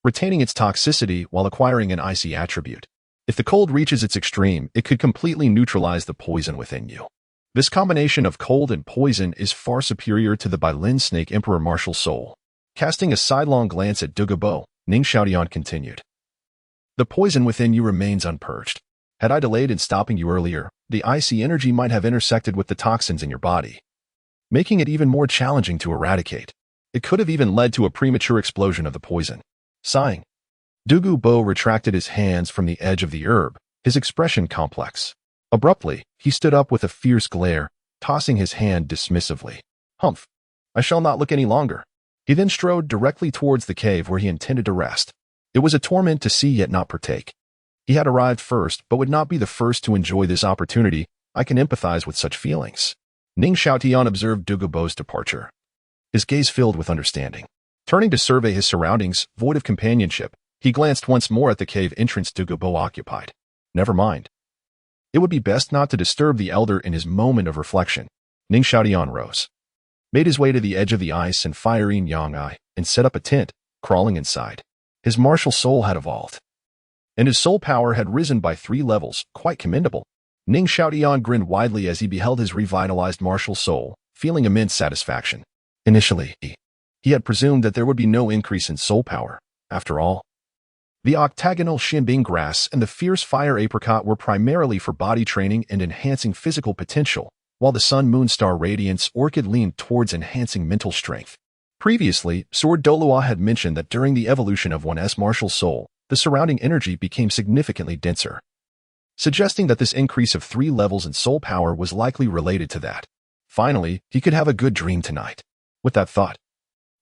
retaining its toxicity while acquiring an icy attribute. If the cold reaches its extreme, it could completely neutralize the poison within you. This combination of cold and poison is far superior to the by Lin Snake Emperor martial soul. Casting a sidelong glance at Dugu Bo, Ning Xiaotian continued, "The poison within you remains unpurged. Had I delayed in stopping you earlier, the icy energy might have intersected with the toxins in your body, making it even more challenging to eradicate. It could have even led to a premature explosion of the poison." Sighing, Dugu Bo retracted his hands from the edge of the herb, his expression complex. Abruptly, he stood up with a fierce glare, tossing his hand dismissively. "Humph! I shall not look any longer." He then strode directly towards the cave where he intended to rest. It was a torment to see yet not partake. He had arrived first, but would not be the first to enjoy this opportunity. I can empathize with such feelings. Ning Xiaotian observed Dugu Bo's departure, his gaze filled with understanding. Turning to survey his surroundings, void of companionship, he glanced once more at the cave entrance Dugu Bo occupied. Never mind. It would be best not to disturb the elder in his moment of reflection. Ning Xiaotian rose, made his way to the edge of the ice and fiery Yang Eye, and set up a tent, crawling inside. His martial soul had evolved, and his soul power had risen by 3 levels, quite commendable. Ning Xiaotian grinned widely as he beheld his revitalized martial soul, feeling immense satisfaction. Initially, he had presumed that there would be no increase in soul power. After all, the octagonal Xinbing grass and the fierce fire apricot were primarily for body training and enhancing physical potential, while the sun-moon star radiance orchid leaned towards enhancing mental strength. Previously, Sword Douluo had mentioned that during the evolution of one's martial soul, the surrounding energy became significantly denser, suggesting that this increase of 3 levels in soul power was likely related to that. Finally, he could have a good dream tonight. With that thought,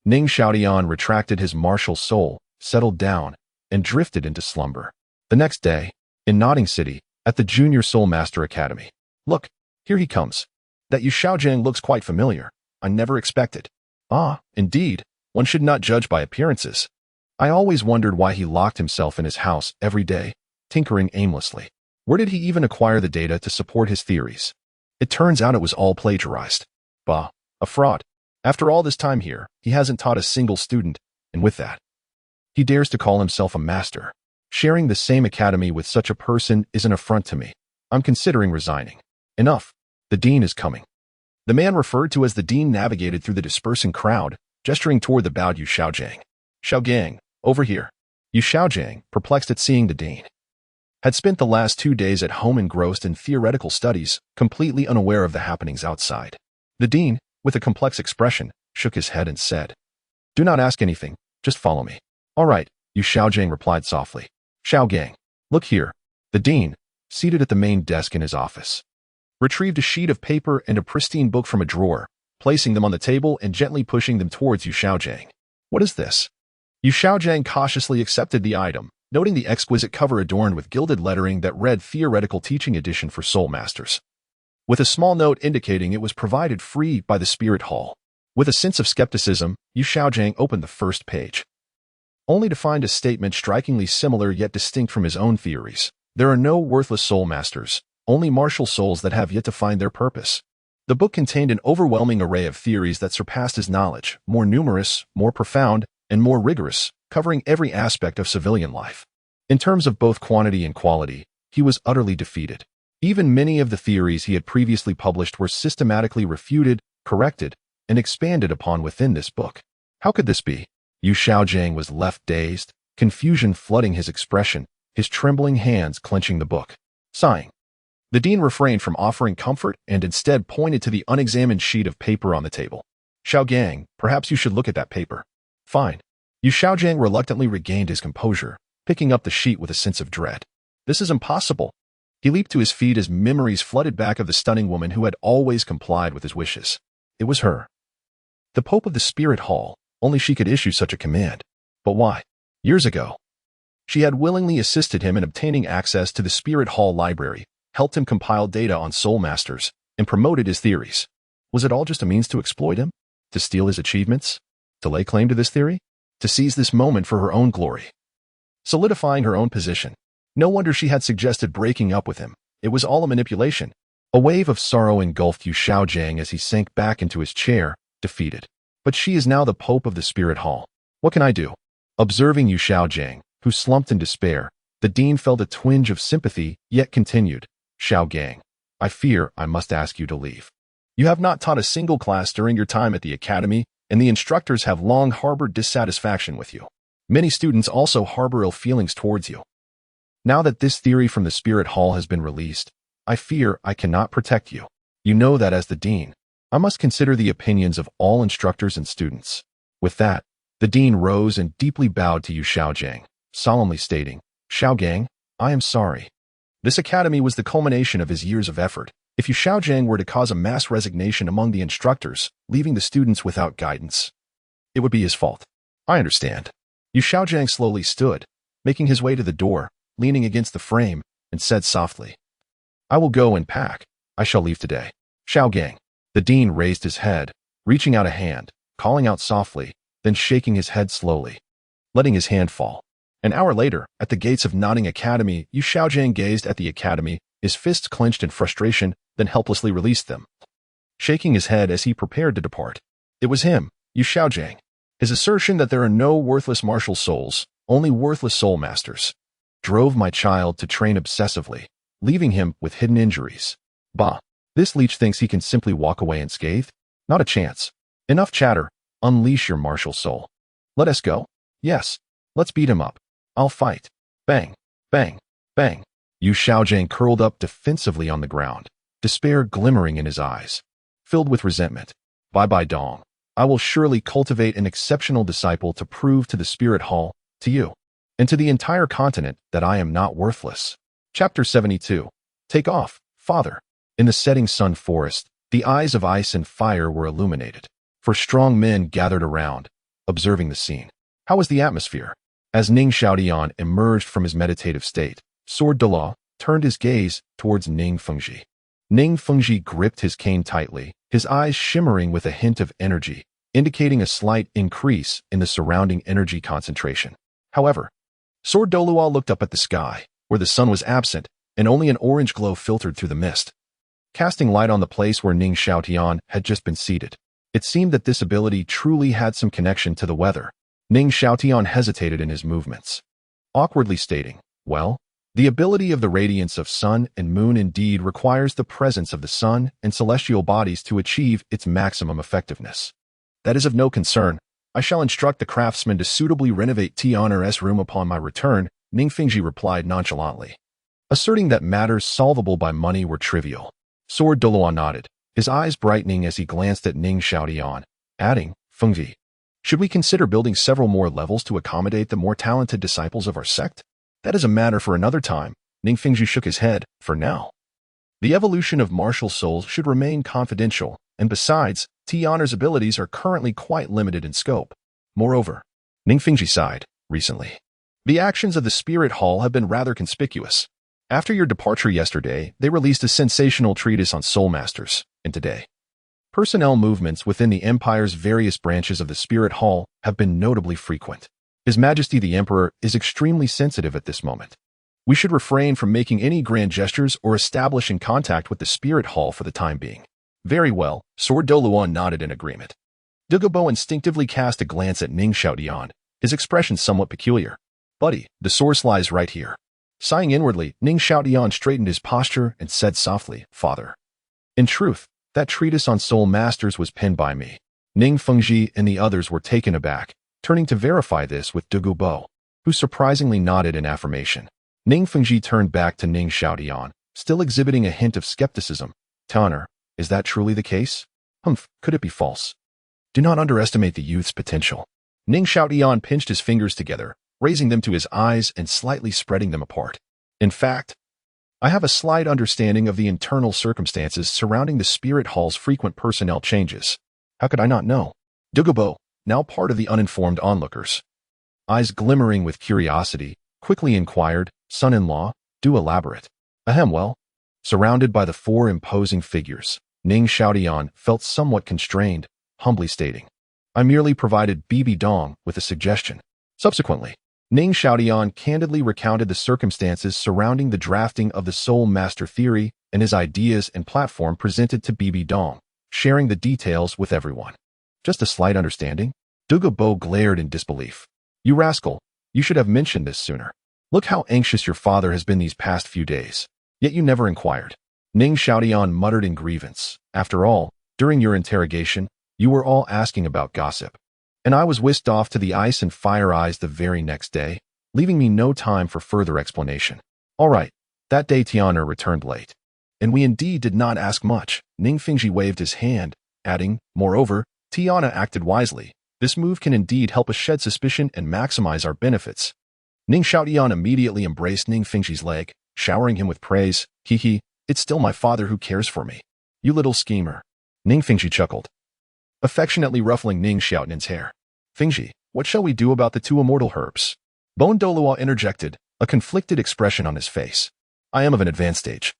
Ning Xiaotian retracted his martial soul, settled down, and drifted into slumber. The next day, in Notting City, at the Junior Soul Master Academy. Look, here he comes. That Yu Xiaojiang looks quite familiar. I never expected. Ah, indeed, one should not judge by appearances. I always wondered why he locked himself in his house every day, tinkering aimlessly. Where did he even acquire the data to support his theories? It turns out it was all plagiarized. Bah, a fraud. After all this time here, he hasn't taught a single student, and with that, he dares to call himself a master. Sharing the same academy with such a person is an affront to me. I'm considering resigning. Enough. The dean is coming. The man referred to as the dean navigated through the dispersing crowd, gesturing toward the bowed Yu Xiaojiang. Xiaogang, over here. Yu Xiaojiang, perplexed at seeing the dean, had spent the last 2 days at home engrossed in theoretical studies, completely unaware of the happenings outside. The dean, with a complex expression, shook his head and said, "Do not ask anything, just follow me." "All right," Yu Xiaojiang replied softly. "Xiaogang, look here." The dean, seated at the main desk in his office, retrieved a sheet of paper and a pristine book from a drawer, placing them on the table and gently pushing them towards Yu Xiaojiang. "What is this?" Yu Xiaojiang cautiously accepted the item, noting the exquisite cover adorned with gilded lettering that read Theoretical Teaching Edition for Soul Masters, with a small note indicating it was provided free by the Spirit Hall. With a sense of skepticism, Yu Xiaojiang opened the first page, only to find a statement strikingly similar yet distinct from his own theories. There are no worthless soul masters, only martial souls that have yet to find their purpose. The book contained an overwhelming array of theories that surpassed his knowledge, more numerous, more profound, and more rigorous, covering every aspect of civilian life. In terms of both quantity and quality, he was utterly defeated. Even many of the theories he had previously published were systematically refuted, corrected, and expanded upon within this book. How could this be? Yu Xiaojiang was left dazed, confusion flooding his expression, his trembling hands clenching the book. Sighing, the dean refrained from offering comfort and instead pointed to the unexamined sheet of paper on the table. "Xiaogang, perhaps you should look at that paper." "Fine." Yu Xiaojiang reluctantly regained his composure, picking up the sheet with a sense of dread. "This is impossible." He leaped to his feet as memories flooded back of the stunning woman who had always complied with his wishes. It was her, the Pope of the Spirit Hall. Only she could issue such a command. But why? Years ago, she had willingly assisted him in obtaining access to the Spirit Hall library, helped him compile data on soul masters, and promoted his theories. Was it all just a means to exploit him? To steal his achievements? To lay claim to this theory? To seize this moment for her own glory? Solidifying her own position. No wonder she had suggested breaking up with him. It was all a manipulation. A wave of sorrow engulfed Yu Xiaojiang as he sank back into his chair, defeated. But she is now the Pope of the Spirit Hall. What can I do? Observing Yu Xiaojiang, who slumped in despair, the dean felt a twinge of sympathy, yet continued. "Xiaogang, I fear I must ask you to leave. You have not taught a single class during your time at the academy, and the instructors have long harbored dissatisfaction with you. Many students also harbor ill feelings towards you. Now that this theory from the Spirit Hall has been released, I fear I cannot protect you. You know that as the dean, I must consider the opinions of all instructors and students." With that, the dean rose and deeply bowed to Yu Xiaojiang, solemnly stating, "Xiaogang, I am sorry. This academy was the culmination of his years of effort. If Yu Xiaojiang were to cause a mass resignation among the instructors, leaving the students without guidance, it would be his fault. I understand." Yu Xiaojiang slowly stood, making his way to the door, leaning against the frame, and said softly, "I will go and pack. I shall leave today." "Xiaogang." The dean raised his head, reaching out a hand, calling out softly, then shaking his head slowly, letting his hand fall. An hour later, at the gates of Notting Academy, Yu Xiaojiang gazed at the academy, his fists clenched in frustration, then helplessly released them, shaking his head as he prepared to depart. It was him, Yu Xiaojiang. His assertion that there are no worthless martial souls, only worthless soul masters, drove my child to train obsessively, leaving him with hidden injuries. Bah! This leech thinks he can simply walk away unscathed? Not a chance. Enough chatter. Unleash your martial soul. Let us go? Yes. Let's beat him up. I'll fight. Bang, bang, bang. Yu Xiaojiang curled up defensively on the ground, despair glimmering in his eyes, filled with resentment. BBDong. I will surely cultivate an exceptional disciple to prove to the Spirit Hall, to you, and to the entire continent that I am not worthless. Chapter 72. Take off, Father. In the setting sun forest, The eyes of ice and fire were illuminated, for strong men gathered around, observing the scene. How was the atmosphere? As Ning Xiaotian emerged from his meditative state, Sword Douluo turned his gaze towards Ning Fengzhi. Ning Fengzhi gripped his cane tightly, his eyes shimmering with a hint of energy, indicating a slight increase in the surrounding energy concentration. However, Sword Douluo looked up at the sky, where the sun was absent, and only an orange glow filtered through the mist, casting light on the place where Ning Xiaotian had just been seated. It seemed that this ability truly had some connection to the weather. Ning Xiaotian hesitated in his movements, awkwardly stating, "Well, the ability of the radiance of sun and moon indeed requires the presence of the sun and celestial bodies to achieve its maximum effectiveness. That is of no concern. I shall instruct the craftsman to suitably renovate Tian'er's room upon my return," Ning Fengzhi replied nonchalantly, asserting that matters solvable by money were trivial. Sword Douluo nodded, his eyes brightening as he glanced at Ning Xiaotian, adding, "Fengzhi, should we consider building several more levels to accommodate the more talented disciples of our sect? That is a matter for another time." Ning Fengzhi shook his head. "For now, the evolution of martial souls should remain confidential, and besides, Tian'er's abilities are currently quite limited in scope. Moreover," Ning Fengzhi sighed, "recently, the actions of the Spirit Hall have been rather conspicuous. After your departure yesterday, they released a sensational treatise on soul masters, and today, personnel movements within the Empire's various branches of the Spirit Hall have been notably frequent. His Majesty the Emperor is extremely sensitive at this moment. We should refrain from making any grand gestures or establishing contact with the Spirit Hall for the time being." "Very well," Sword Douluo nodded in agreement. Dugu Bo instinctively cast a glance at Ning Xiaotian, his expression somewhat peculiar. "Buddy, the source lies right here." Sighing inwardly, Ning Xiaotian straightened his posture and said softly, "Father, in truth, that treatise on soul masters was penned by me." Ning Fengzhi and the others were taken aback, turning to verify this with Dugu Bo, who surprisingly nodded in affirmation. Ning Fengzhi turned back to Ning Xiaotian, still exhibiting a hint of skepticism. "Tian'er, is that truly the case? Humph, could it be false? Do not underestimate the youth's potential." Ning Xiaotian pinched his fingers together, raising them to his eyes and slightly spreading them apart. "In fact, I have a slight understanding of the internal circumstances surrounding the Spirit Hall's frequent personnel changes. How could I not know?" Dugu Bo, now part of the uninformed onlookers, eyes glimmering with curiosity, quickly inquired, "Son-in-law, do elaborate." "Ahem, well." Surrounded by the four imposing figures, Ning Xiaotian felt somewhat constrained, humbly stating, "I merely provided Bibi Dong with a suggestion." Subsequently, Ning Xiaotian candidly recounted the circumstances surrounding the drafting of the Soul Master theory and his ideas and platform presented to Bibi Dong, sharing the details with everyone. "Just a slight understanding?" Dugu Bo glared in disbelief. "You rascal, you should have mentioned this sooner. Look how anxious your father has been these past few days, yet you never inquired." Ning Xiaotian muttered in grievance. "After all, during your interrogation, you were all asking about gossip, and I was whisked off to the ice and fire eyes the very next day, leaving me no time for further explanation." "All right, that day Tian'er returned late, and we indeed did not ask much." Ning Fengzhi waved his hand, adding, "Moreover, Tian'er acted wisely. This move can indeed help us shed suspicion and maximize our benefits." Ning Xiaotian immediately embraced Ning Fengzhi's leg, showering him with praise. "Hee, it's still my father who cares for me. You little schemer." Ning Fengzhi chuckled, affectionately ruffling Ning Xiaotian's hair. "Fengzhi, what shall we do about the two immortal herbs?" Bone Douluo interjected, a conflicted expression on his face. "I am of an advanced age,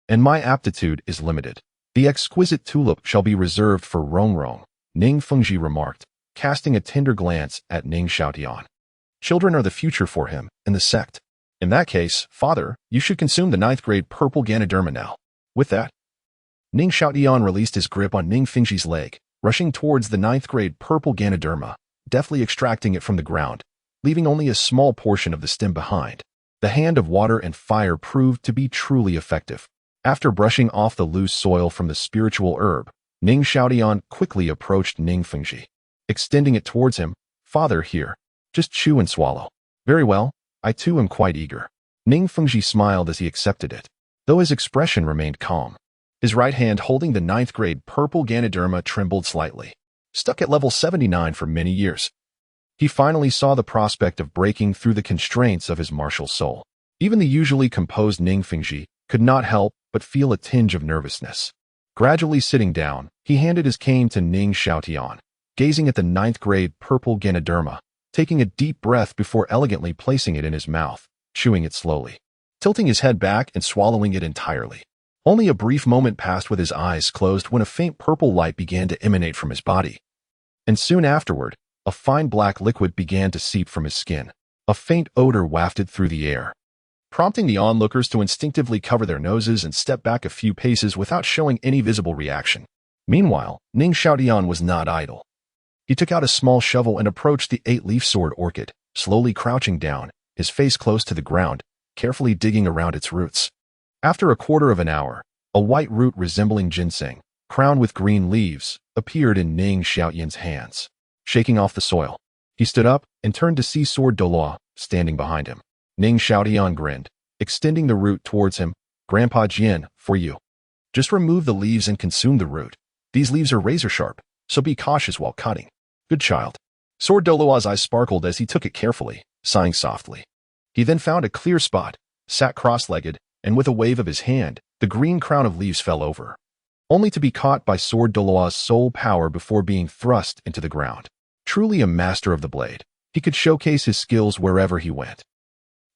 and my aptitude is limited. The exquisite tulip shall be reserved for Rongrong," Ning Fengzhi remarked, casting a tender glance at Ning Xiaotian. "Children are the future for him and the sect. In that case, father, you should consume the 9th grade purple Ganoderma now." With that, Ning Xiaotian released his grip on Ning Fengzhi's leg, rushing towards the 9th grade purple Ganoderma, deftly extracting it from the ground, leaving only a small portion of the stem behind. The hand of water and fire proved to be truly effective. After brushing off the loose soil from the spiritual herb, Ning Xiaotian quickly approached Ning Fengzhi, extending it towards him. "Father, here, just chew and swallow." "Very well, I too am quite eager." Ning Fengzhi smiled as he accepted it, though his expression remained calm. His right hand holding the 9th grade purple Ganoderma trembled slightly. Stuck at level 79 for many years, he finally saw the prospect of breaking through the constraints of his martial soul. Even the usually composed Ning Fengzhi could not help but feel a tinge of nervousness. Gradually sitting down, he handed his cane to Ning Xiaotian, gazing at the 9th-grade purple Ganoderma, taking a deep breath before elegantly placing it in his mouth, chewing it slowly, tilting his head back and swallowing it entirely. Only a brief moment passed with his eyes closed when a faint purple light began to emanate from his body. And soon afterward, a fine black liquid began to seep from his skin. A faint odor wafted through the air, prompting the onlookers to instinctively cover their noses and step back a few paces without showing any visible reaction. Meanwhile, Ning Xiaotian was not idle. He took out a small shovel and approached the 8-leaf sword orchid, slowly crouching down, his face close to the ground, carefully digging around its roots. After a quarter of an hour, a white root resembling ginseng, crowned with green leaves, appeared in Ning Xiaotian's hands. Shaking off the soil, he stood up and turned to see Sword Douluo standing behind him. Ning Xiaotian grinned, extending the root towards him. Grandpa Jian, for you. Just remove the leaves and consume the root. These leaves are razor sharp, so be cautious while cutting. Good child. Sword Douluo's eyes sparkled as he took it carefully, sighing softly. He then found a clear spot, sat cross-legged, and with a wave of his hand, the green crown of leaves fell over, only to be caught by Sword Douluo's sole power before being thrust into the ground. Truly a master of the blade, he could showcase his skills wherever he went.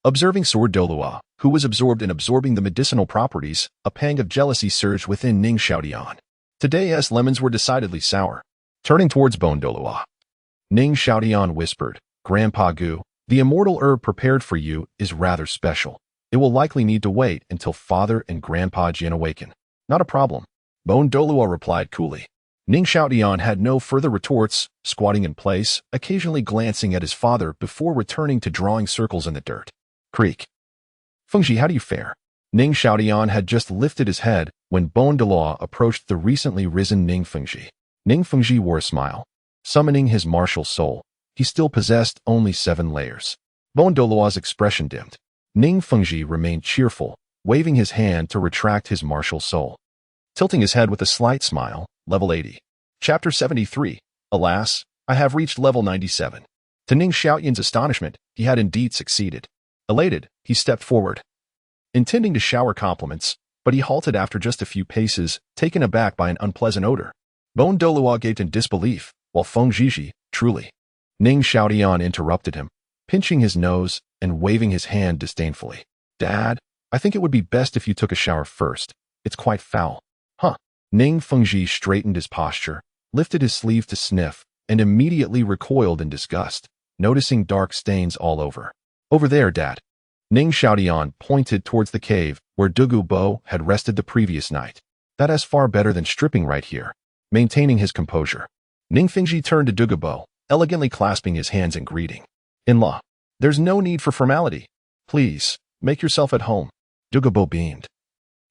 Observing Sword Douluo, who was absorbed in absorbing the medicinal properties, a pang of jealousy surged within Ning Xiaotian. Today's lemons were decidedly sour. Turning towards Bone Douluo, Ning Xiaotian whispered, Grandpa Gu, the immortal herb prepared for you is rather special. It will likely need to wait until Father and Grandpa Jian awaken. Not a problem. Bone Douluo replied coolly. Ning Xiaotian had no further retorts, squatting in place, occasionally glancing at his father before returning to drawing circles in the dirt. Creak. Fengzhi, how do you fare? Ning Xiaotian had just lifted his head when Bone Douluo approached the recently risen Ning Fengzhi. Ning Fengzhi wore a smile. Summoning his martial soul, he still possessed only 7 layers. Bone Douluo's expression dimmed. Ning Fengzhi remained cheerful, waving his hand to retract his martial soul. Tilting his head with a slight smile, level 80. Chapter 73. Alas, I have reached level 97. To Ning Xiaotian's astonishment, he had indeed succeeded. Elated, he stepped forward, intending to shower compliments, but he halted after just a few paces, taken aback by an unpleasant odor. Bone Douluo gaped in disbelief, while Fengzhi, truly. Ning Xiaotian interrupted him, pinching his nose and waving his hand disdainfully. Dad, I think it would be best if you took a shower first. It's quite foul. Huh. Ning Fengzhi straightened his posture, lifted his sleeve to sniff, and immediately recoiled in disgust, noticing dark stains all over. Over there, Dad. Ning Xiaotian pointed towards the cave where Dugu Bo had rested the previous night. That is far better than stripping right here. Maintaining his composure, Ning Fengzhi turned to Dugu Bo, elegantly clasping his hands in greeting. In-law, there's no need for formality. Please, make yourself at home. Dugu Bo beamed,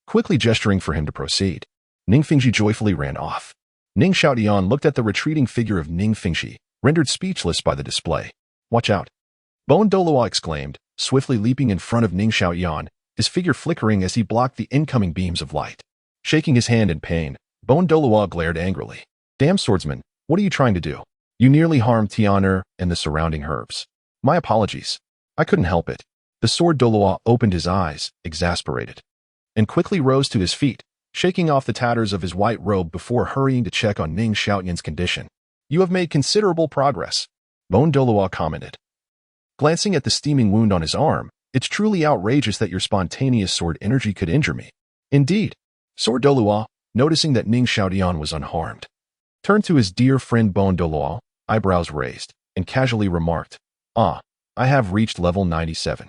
quickly gesturing for him to proceed. Ning Fengzhi joyfully ran off. Ning Xiaotian looked at the retreating figure of Ning Fengzhi, rendered speechless by the display. Watch out. Bone Douluo exclaimed, swiftly leaping in front of Ning Xiaotian, his figure flickering as he blocked the incoming beams of light. Shaking his hand in pain, Bone Douluo glared angrily. Damn swordsman, what are you trying to do? You nearly harmed Tiandou and the surrounding herbs. My apologies. I couldn't help it. The Sword Douluo opened his eyes, exasperated, and quickly rose to his feet, shaking off the tatters of his white robe before hurrying to check on Ning Xiaotian's condition. You have made considerable progress, Bone Douluo commented. Glancing at the steaming wound on his arm, it's truly outrageous that your spontaneous sword energy could injure me. Indeed. Sword Douluo, noticing that Ning Xiaotian was unharmed, turned to his dear friend Bone Douluo, eyebrows raised, and casually remarked, I have reached level 97.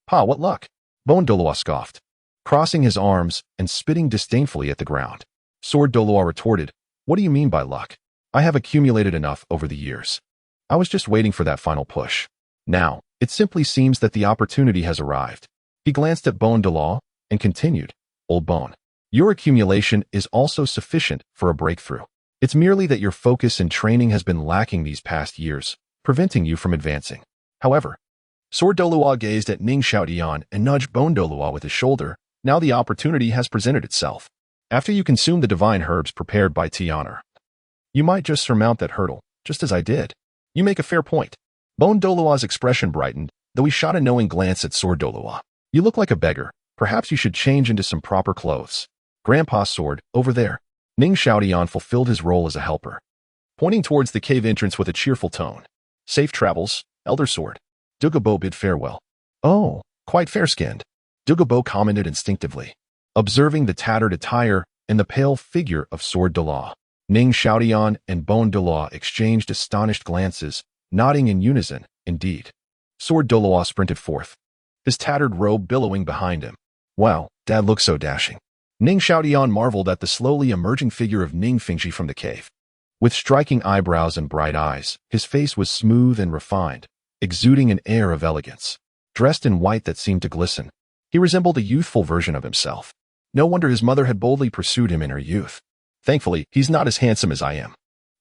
Pa, what luck? Bone Douluo scoffed, crossing his arms and spitting disdainfully at the ground. Sword Douluo retorted, what do you mean by luck? I have accumulated enough over the years. I was just waiting for that final push. Now, it simply seems that the opportunity has arrived. He glanced at Bone Douluo and continued, Old Bone, your accumulation is also sufficient for a breakthrough. It's merely that your focus and training has been lacking these past years, preventing you from advancing. However, Sword Douluo gazed at Ning Xiaotian and nudged Bone Douluo with his shoulder. Now the opportunity has presented itself. After you consume the divine herbs prepared by Tiandou, you might just surmount that hurdle, just as I did. You make a fair point. Bone Douluo's expression brightened, though he shot a knowing glance at Sword Douluo. You look like a beggar. Perhaps you should change into some proper clothes. Grandpa's sword, over there. Ning Xiaotian fulfilled his role as a helper, pointing towards the cave entrance with a cheerful tone. Safe travels, Elder Sword. Dugu Bo bid farewell. Oh, quite fair-skinned, Dugu Bo commented instinctively, observing the tattered attire and the pale figure of Sword Douluo. Ning Xiaotian and Bone Douluo exchanged astonished glances, nodding in unison. Indeed. Sword Douluo sprinted forth, his tattered robe billowing behind him. Wow, Dad looks so dashing. Ning Xiaotian marveled at the slowly emerging figure of Ning Fengzhi from the cave. With striking eyebrows and bright eyes, his face was smooth and refined, exuding an air of elegance. Dressed in white that seemed to glisten, he resembled a youthful version of himself. No wonder his mother had boldly pursued him in her youth. Thankfully, he's not as handsome as I am.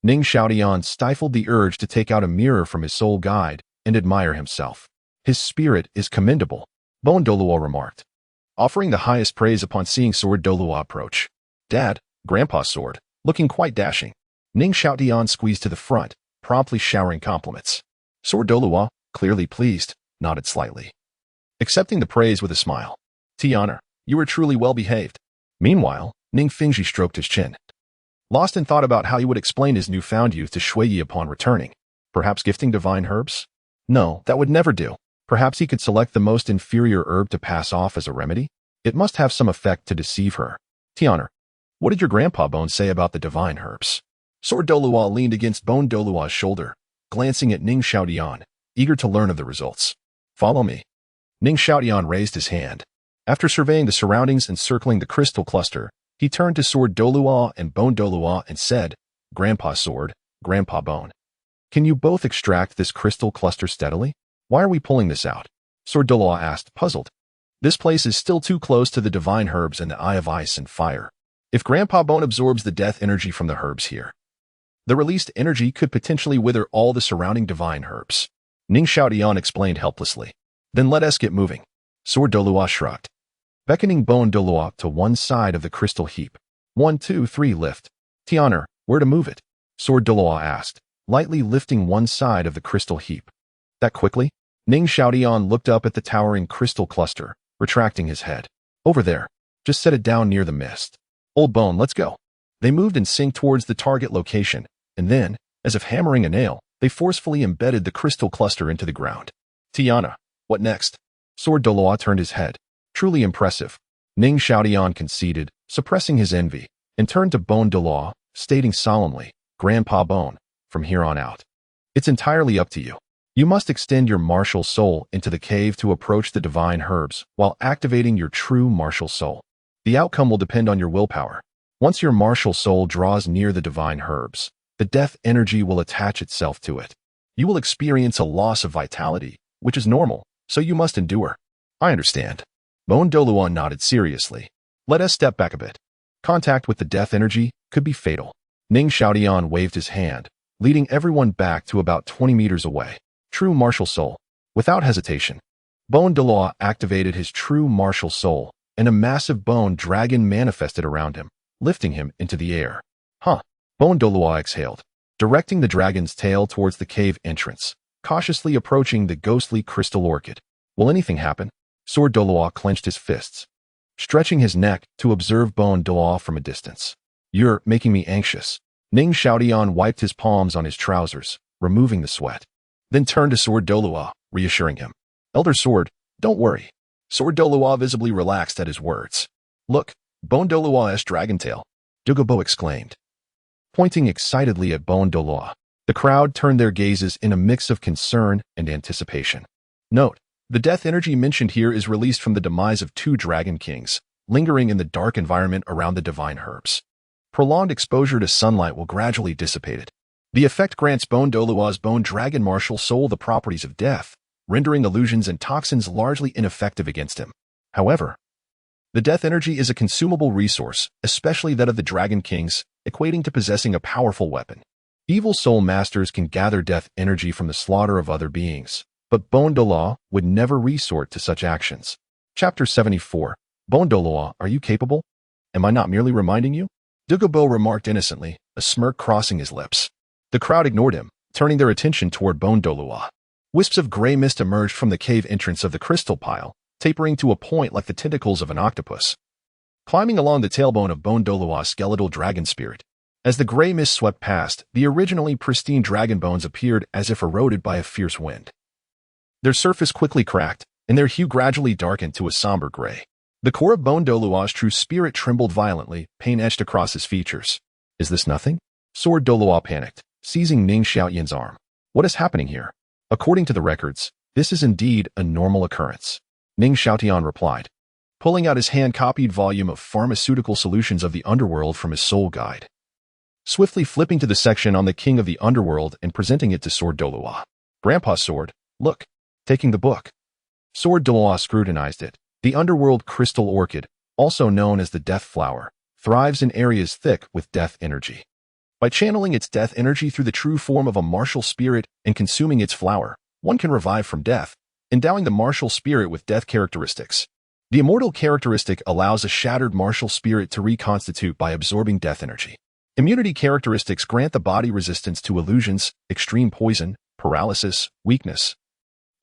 Ning Xiaotian stifled the urge to take out a mirror from his soul guide and admire himself. His spirit is commendable, Bone Douluo remarked, offering the highest praise upon seeing Sword Douluo approach. Dad, Grandpa's sword, looking quite dashing. Ning Xiaotian squeezed to the front, promptly showering compliments. Sword Douluo, clearly pleased, nodded slightly, accepting the praise with a smile. Tiana, you were truly well behaved. Meanwhile, Ning Fengzhi stroked his chin, lost in thought about how he would explain his newfound youth to Shui upon returning. Perhaps gifting divine herbs? No, that would never do. Perhaps he could select the most inferior herb to pass off as a remedy? It must have some effect to deceive her. Tiana, what did your grandpa Bone say about the divine herbs? Sword Douluo leaned against Bone Douluo's shoulder, glancing at Ning Xiaotian, eager to learn of the results. Follow me. Ning Xiaotian raised his hand. After surveying the surroundings and circling the crystal cluster, he turned to Sword Douluo and Bone Douluo and said, Grandpa Sword, Grandpa Bone, can you both extract this crystal cluster steadily? Why are we pulling this out? Sword Douluo asked, puzzled. This place is still too close to the divine herbs and the Eye of Ice and Fire. If Grandpa Bone absorbs the death energy from the herbs here, the released energy could potentially wither all the surrounding divine herbs. Ning Xiaotian explained helplessly. Then let us get moving. Sword Douluo shrugged, beckoning Bone Douluo to one side of the crystal heap. 1, 2, 3, lift. Tiana, where to move it? Sword Douluo asked, lightly lifting one side of the crystal heap. That quickly? Ning Xiaotian looked up at the towering crystal cluster, retracting his head. Over there. Just set it down near the mist. Old Bone, let's go. They moved in sync towards the target location, and then, as if hammering a nail, they forcefully embedded the crystal cluster into the ground. Tiana, what next? Sword Douluo turned his head. Truly impressive. Ning Xiaotian conceded, suppressing his envy, and turned to Bone Douluo, stating solemnly, Grandpa Bone, from here on out, it's entirely up to you. You must extend your martial soul into the cave to approach the divine herbs while activating your true martial soul. The outcome will depend on your willpower. Once your martial soul draws near the divine herbs, the death energy will attach itself to it. You will experience a loss of vitality, which is normal, so you must endure. I understand. Bone Douluo nodded seriously. Let us step back a bit. Contact with the death energy could be fatal. Ning Xiaotian waved his hand, leading everyone back to about 20 meters away. True martial soul. Without hesitation, Bone Douluo activated his true martial soul, and a massive bone dragon manifested around him, lifting him into the air. Huh. Bone Douluo exhaled, directing the dragon's tail towards the cave entrance, cautiously approaching the ghostly crystal orchid. Will anything happen? Sword Douluo clenched his fists, stretching his neck to observe Bone Douluo from a distance. You're making me anxious. Ning Xiaotian wiped his palms on his trousers, removing the sweat, then turned to Sword Douluo, reassuring him. Elder Sword, don't worry. Sword Douluo visibly relaxed at his words. Look, Bone Douluo's dragon tail, Dugu Bo exclaimed, pointing excitedly at Bone Douluo. The crowd turned their gazes in a mix of concern and anticipation. Note, the death energy mentioned here is released from the demise of 2 dragon kings, lingering in the dark environment around the divine herbs. Prolonged exposure to sunlight will gradually dissipate it. The effect grants Bone Douluo's bone dragon martial soul the properties of death, rendering illusions and toxins largely ineffective against him. However, the death energy is a consumable resource, especially that of the dragon kings, equating to possessing a powerful weapon. Evil soul masters can gather death energy from the slaughter of other beings, but Bone Douluo would never resort to such actions. Chapter 74. Bone Douluo, are you capable? Am I not merely reminding you? Dugu Bo remarked innocently, a smirk crossing his lips. The crowd ignored him, turning their attention toward Bone Douluo. Wisps of gray mist emerged from the cave entrance of the crystal pile, tapering to a point like the tentacles of an octopus. climbing along the tailbone of Bone Douluos skeletal dragon spirit. As the gray mist swept past, the originally pristine dragon bones appeared as if eroded by a fierce wind. Their surface quickly cracked, and their hue gradually darkened to a somber gray. The core of Bone Douluos' true spirit trembled violently, pain etched across his features. Is this nothing? Sword Douluo panicked, seizing Ning Xiaotian's arm. What is happening here? According to the records, this is indeed a normal occurrence. Ning Xiaotian replied, pulling out his hand-copied volume of Pharmaceutical Solutions of the Underworld from his soul guide. Swiftly flipping to the section on the King of the Underworld and presenting it to Sword Douluo. Grandpa Sword, look. Taking the book. Sword Douluo scrutinized it. The Underworld Crystal Orchid, also known as the Death Flower, thrives in areas thick with death energy. By channeling its death energy through the true form of a martial spirit and consuming its flower, one can revive from death, endowing the martial spirit with death characteristics. The immortal characteristic allows a shattered martial spirit to reconstitute by absorbing death energy. Immunity characteristics grant the body resistance to illusions, extreme poison, paralysis, weakness,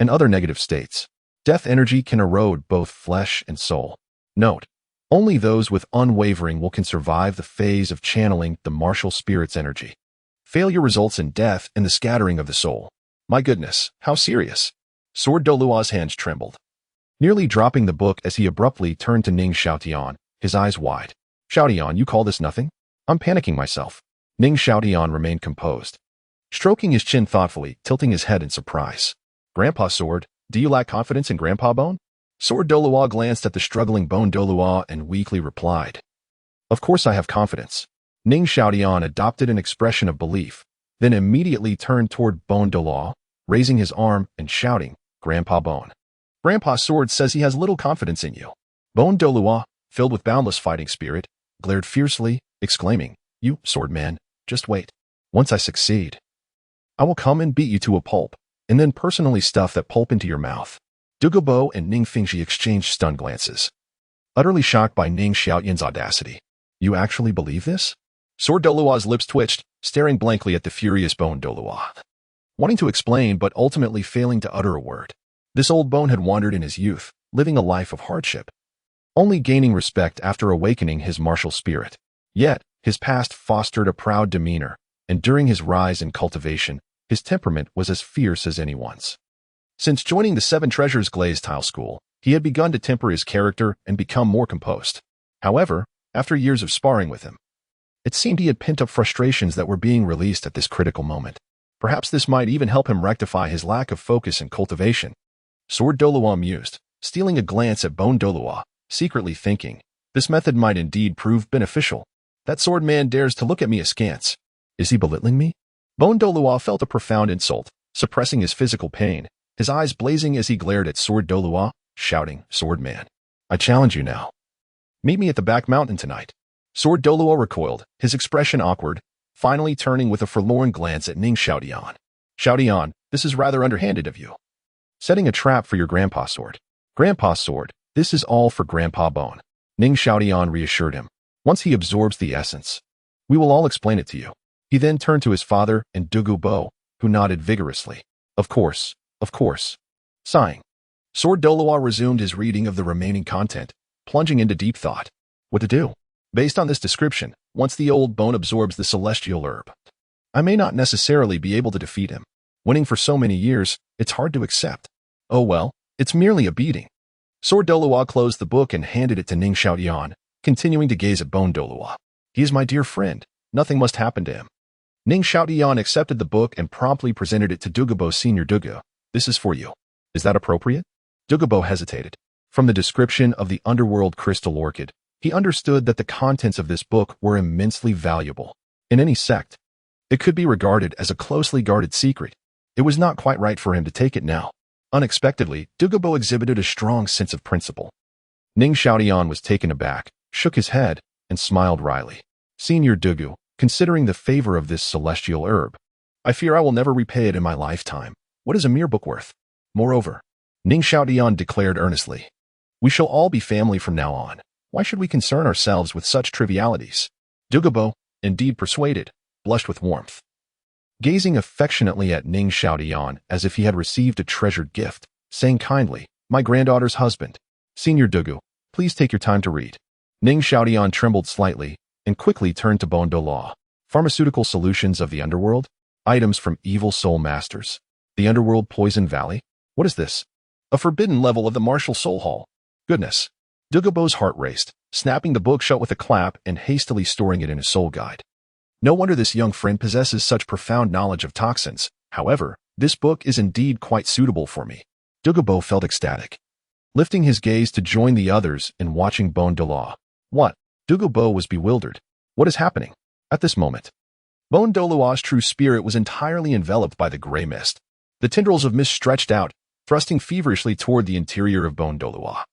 and other negative states. Death energy can erode both flesh and soul. Note, only those with unwavering will can survive the phase of channeling the martial spirit's energy. Failure results in death and the scattering of the soul. My goodness, how serious. Sword Douluo's hands trembled, nearly dropping the book as he abruptly turned to Ning Xiaotian, his eyes wide. Xiaotian, you call this nothing? I'm panicking myself. Ning Xiaotian remained composed, stroking his chin thoughtfully, tilting his head in surprise. Grandpa Sword, do you lack confidence in Grandpa Bone? Sword Douluo glanced at the struggling Bone Douluo and weakly replied, of course I have confidence. Ning Xiaotian adopted an expression of belief, then immediately turned toward Bone Douluo, raising his arm and shouting, Grandpa Bone. Grandpa Sword says he has little confidence in you. Bone Douluo, filled with boundless fighting spirit, glared fiercely, exclaiming, you, Sword Man, just wait. Once I succeed, I will come and beat you to a pulp, and then personally stuff that pulp into your mouth. Dugu Bo and Ning Fengzhi exchanged stunned glances, utterly shocked by Ning Xiaotian's audacity. You actually believe this? Sword Douluo's lips twitched, staring blankly at the furious Bone Douluo, wanting to explain but ultimately failing to utter a word. This old bone had wandered in his youth, living a life of hardship, only gaining respect after awakening his martial spirit. Yet, his past fostered a proud demeanor, and during his rise in cultivation, his temperament was as fierce as anyone's. Since joining the Seven Treasures Glazed Tile school, he had begun to temper his character and become more composed. However, after years of sparring with him, it seemed he had pent up frustrations that were being released at this critical moment. Perhaps this might even help him rectify his lack of focus and cultivation. Sword Douluo mused, stealing a glance at Bone Douluo, secretly thinking, this method might indeed prove beneficial. That sword man dares to look at me askance. Is he belittling me? Bone Douluo felt a profound insult, suppressing his physical pain, his eyes blazing as he glared at Sword Douluo, shouting, Sword Man, I challenge you now. Meet me at the back mountain tonight. Sword Douluo recoiled, his expression awkward, finally turning with a forlorn glance at Ning Xiaotian. Xiaotian, this is rather underhanded of you. Setting a trap for your Grandpa Sword. Grandpa Sword, this is all for Grandpa Bone. Ning Xiaotian reassured him. Once he absorbs the essence, we will all explain it to you. He then turned to his father and Dugu Bo, who nodded vigorously. Of course. Sighing, Sword Douluo resumed his reading of the remaining content, plunging into deep thought. What to do? Based on this description, once the old bone absorbs the celestial herb, I may not necessarily be able to defeat him. Winning for so many years, it's hard to accept. Oh well, it's merely a beating. Sword Douluo closed the book and handed it to Ning Xiaotian, continuing to gaze at Bone Douluo. He is my dear friend. Nothing must happen to him. Ning Xiaotian accepted the book and promptly presented it to Dugu Bo. Senior Dugu, this is for you. Is that appropriate? Dugu Bo hesitated. From the description of the Underworld Crystal Orchid, he understood that the contents of this book were immensely valuable. In any sect, it could be regarded as a closely guarded secret. It was not quite right for him to take it now. Unexpectedly, Dugu Bo exhibited a strong sense of principle. Ning Xiaotian was taken aback, shook his head, and smiled wryly. Senior Dugu, considering the favor of this celestial herb, I fear I will never repay it in my lifetime. What is a mere book worth? Moreover, Ning Xiaotian declared earnestly, we shall all be family from now on. Why should we concern ourselves with such trivialities? Dugu Bo, indeed persuaded, blushed with warmth, gazing affectionately at Ning Xiaotian as if he had received a treasured gift, saying kindly, my granddaughter's husband. Senior Dugu, please take your time to read. Ning Xiaotian trembled slightly and quickly turned to Douluo. Pharmaceutical solutions of the underworld? Items from evil soul masters. The underworld poison valley? What is this? A forbidden level of the martial soul hall. Goodness. Dugu Bo's heart raced, snapping the book shut with a clap and hastily storing it in his soul guide. No wonder this young friend possesses such profound knowledge of toxins. However, this book is indeed quite suitable for me. Dugu Bo felt ecstatic, lifting his gaze to join the others in watching Douluo. What? Dugu Bo was bewildered. What is happening? At this moment, Douluo's true spirit was entirely enveloped by the gray mist. The tendrils of mist stretched out, thrusting feverishly toward the interior of Douluo,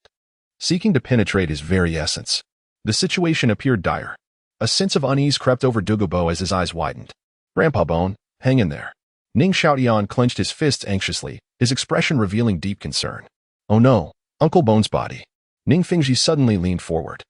seeking to penetrate his very essence. The situation appeared dire. A sense of unease crept over Dugu Bo as his eyes widened. Grandpa Bone, hang in there. Ning Xiaotian clenched his fists anxiously, his expression revealing deep concern. Oh no, Uncle Bone's body. Ning Fengzhi suddenly leaned forward,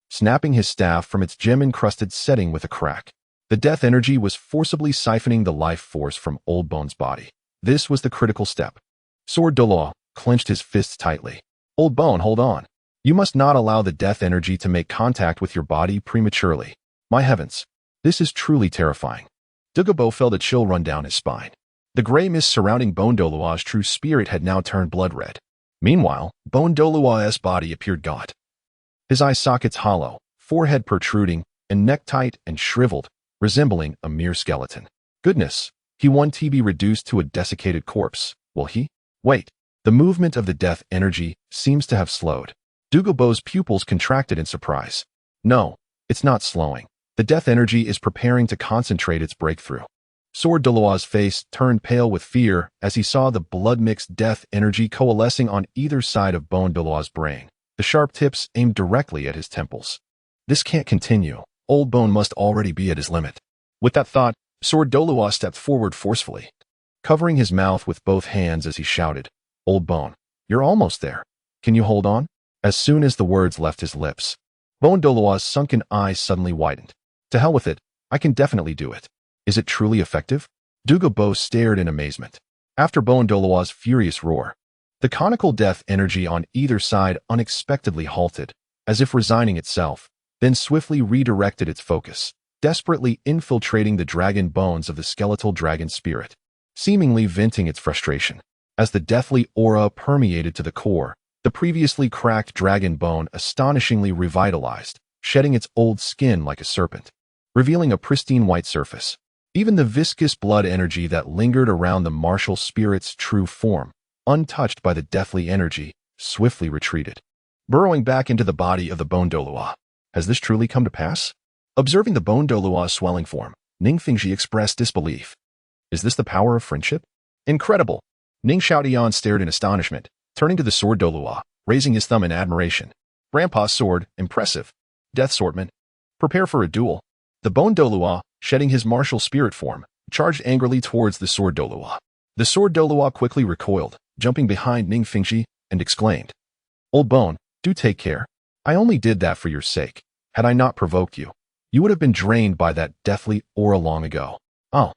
snapping his staff from its gem-encrusted setting with a crack. The death energy was forcibly siphoning the life force from Old Bone's body. This was the critical step. Sword Douluo clenched his fists tightly. Old Bone, hold on. You must not allow the death energy to make contact with your body prematurely. My heavens, this is truly terrifying. Dugu Bo felt a chill run down his spine. The gray mist surrounding Douluo's true spirit had now turned blood red. Meanwhile, Douluo's body appeared gaunt. His eye sockets hollow, forehead protruding, and neck tight and shriveled, resembling a mere skeleton. Goodness, he won to be reduced to a desiccated corpse. Will he? Wait, the movement of the death energy seems to have slowed. Dugu Bo's pupils contracted in surprise. No, it's not slowing. The death energy is preparing to concentrate its breakthrough. Sword Douluo's face turned pale with fear as he saw the blood-mixed death energy coalescing on either side of Douluo's brain, the sharp tips aimed directly at his temples. This can't continue. Old Bone must already be at his limit. With that thought, Sword Douluo stepped forward forcefully, covering his mouth with both hands as he shouted, Old Bone, you're almost there. Can you hold on? As soon as the words left his lips, Douluo's sunken eyes suddenly widened. To hell with it, I can definitely do it. Is it truly effective? Dugu Bo stared in amazement. After Douluo's furious roar, the conical death energy on either side unexpectedly halted, as if resigning itself, then swiftly redirected its focus, desperately infiltrating the dragon bones of the skeletal dragon spirit, seemingly venting its frustration. As the deathly aura permeated to the core, the previously cracked dragon bone astonishingly revitalized, shedding its old skin like a serpent, revealing a pristine white surface. Even the viscous blood energy that lingered around the martial spirit's true form, untouched by the deathly energy, swiftly retreated, burrowing back into the body of the Douluo. Has this truly come to pass? Observing the Douluo's swelling form, Ning Fengzhi expressed disbelief. Is this the power of friendship? Incredible! Ning Xiaotian stared in astonishment, turning to the sword Douluo, raising his thumb in admiration. Grandpa's sword, impressive. Death Swordman. Prepare for a duel. The Douluo, shedding his martial spirit form, charged angrily towards the sword Douluo. The sword Douluo quickly recoiled, jumping behind Ning Fengzhi, and exclaimed, Old Bone, do take care. I only did that for your sake. Had I not provoked you, you would have been drained by that deathly aura long ago. Oh.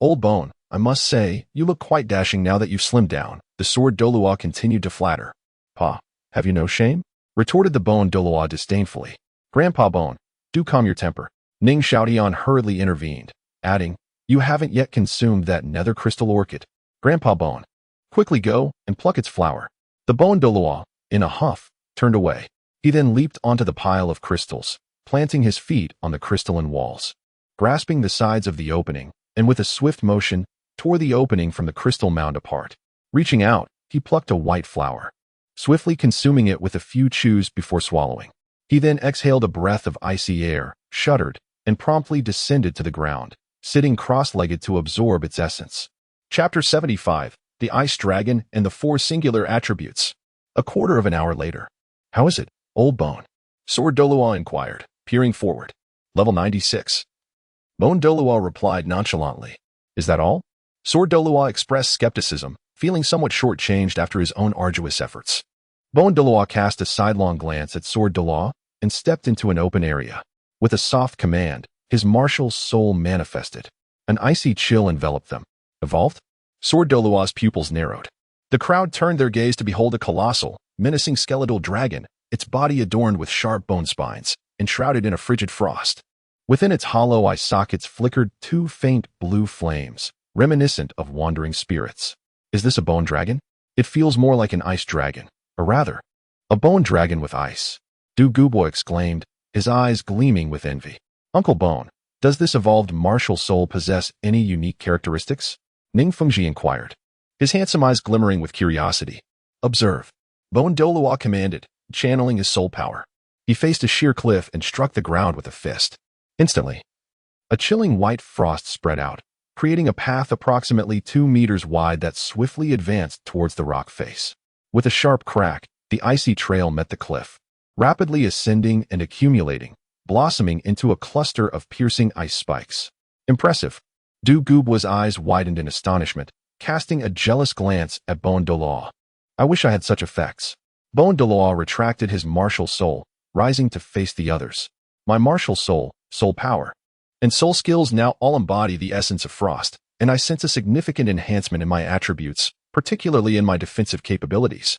Old Bone, I must say, you look quite dashing now that you've slimmed down. The sword Douluo continued to flatter. Pa, have you no shame? Retorted the Douluo disdainfully. Grandpa Bone, do calm your temper. Ning Xiaotian hurriedly intervened, adding, You haven't yet consumed that nether crystal orchid. Grandpa Bone, quickly go and pluck its flower. The Douluo, in a huff, turned away. He then leaped onto the pile of crystals, planting his feet on the crystalline walls. Grasping the sides of the opening, and with a swift motion, tore the opening from the crystal mound apart. Reaching out, he plucked a white flower, swiftly consuming it with a few chews before swallowing. He then exhaled a breath of icy air, shuddered, and promptly descended to the ground, sitting cross-legged to absorb its essence. Chapter 75, The Ice Dragon and the Four Singular Attributes. A quarter of an hour later. How is it, Old Bone? Sword Douluo inquired, peering forward. Level 96. Douluo replied nonchalantly. Is that all? Sword Douluo expressed skepticism, feeling somewhat shortchanged after his own arduous efforts. Douluo cast a sidelong glance at Sword Douluo and stepped into an open area. With a soft command, his martial soul manifested. An icy chill enveloped them. Evolved? Sword Douluo's pupils narrowed. The crowd turned their gaze to behold a colossal, menacing skeletal dragon, its body adorned with sharp bone spines, enshrouded in a frigid frost. Within its hollow eye sockets flickered two faint blue flames, reminiscent of wandering spirits. Is this a bone dragon? It feels more like an ice dragon, or rather, a bone dragon with ice. Dugu Bo exclaimed, his eyes gleaming with envy. Uncle Bone, does this evolved martial soul possess any unique characteristics? Ning Fengzhi inquired, his handsome eyes glimmering with curiosity. Observe. Bone Douluo commanded, channeling his soul power. He faced a sheer cliff and struck the ground with a fist. Instantly, a chilling white frost spread out, creating a path approximately 2 meters wide that swiftly advanced towards the rock face. With a sharp crack, the icy trail met the cliff, rapidly ascending and accumulating, blossoming into a cluster of piercing ice spikes. Impressive. Dugu Bo's eyes widened in astonishment, casting a jealous glance at Bone Douluo. I wish I had such effects. Bone Douluo retracted his martial soul, rising to face the others. My martial soul, soul power, and soul skills now all embody the essence of frost, and I sense a significant enhancement in my attributes, particularly in my defensive capabilities.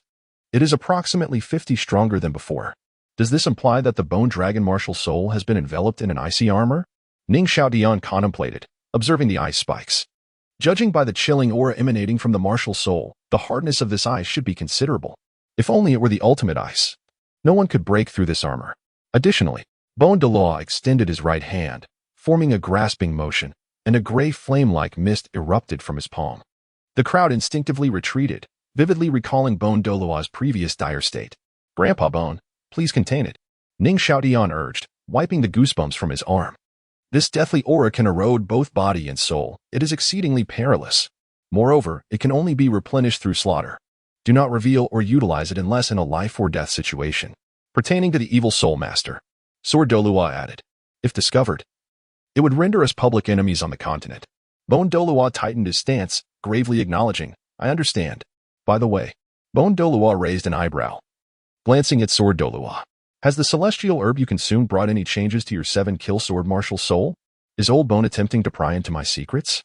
It is approximately 50 stronger than before. Does this imply that the bone dragon martial soul has been enveloped in an icy armor? Ning Xiaotian contemplated, observing the ice spikes. Judging by the chilling aura emanating from the martial soul, the hardness of this ice should be considerable. If only it were the ultimate ice. No one could break through this armor. Additionally, Bone Douluo extended his right hand, forming a grasping motion, and a gray flame-like mist erupted from his palm. The crowd instinctively retreated, vividly recalling Bone Douluo's previous dire state. Grandpa Bone, please contain it, Ning Xiaotian urged, wiping the goosebumps from his arm. This deathly aura can erode both body and soul. It is exceedingly perilous. Moreover, it can only be replenished through slaughter. Do not reveal or utilize it unless in a life-or-death situation. Pertaining to the evil soul master, Sword Douluo added, if discovered, it would render us public enemies on the continent. Bone Douluo tightened his stance, gravely acknowledging, I understand. By the way, Bone Douluo raised an eyebrow. Glancing at Sword Douluo, has the celestial herb you consumed brought any changes to your 7-kill sword martial soul? Is old Bone attempting to pry into my secrets?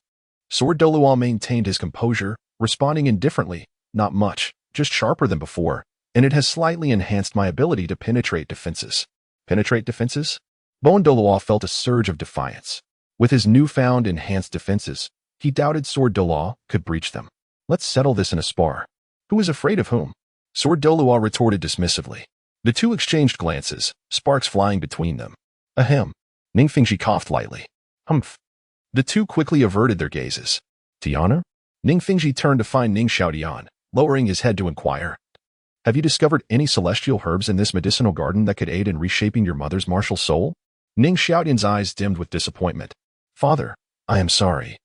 Sword Douluo maintained his composure, responding indifferently, not much, just sharper than before, and it has slightly enhanced my ability to penetrate defenses. Penetrate defenses? Bone Douluo felt a surge of defiance. With his newfound enhanced defenses, he doubted Sword Douluo could breach them. Let's settle this in a spar. Who is afraid of whom? Sword Douluo retorted dismissively. The two exchanged glances, sparks flying between them. Ahem. Ning Fengzhi coughed lightly. Humph. The two quickly averted their gazes. Tiana? Ning Fengzhi turned to find Ning Xiaotian, lowering his head to inquire. Have you discovered any celestial herbs in this medicinal garden that could aid in reshaping your mother's martial soul? Ning Xiaotian's eyes dimmed with disappointment. Father, I am sorry,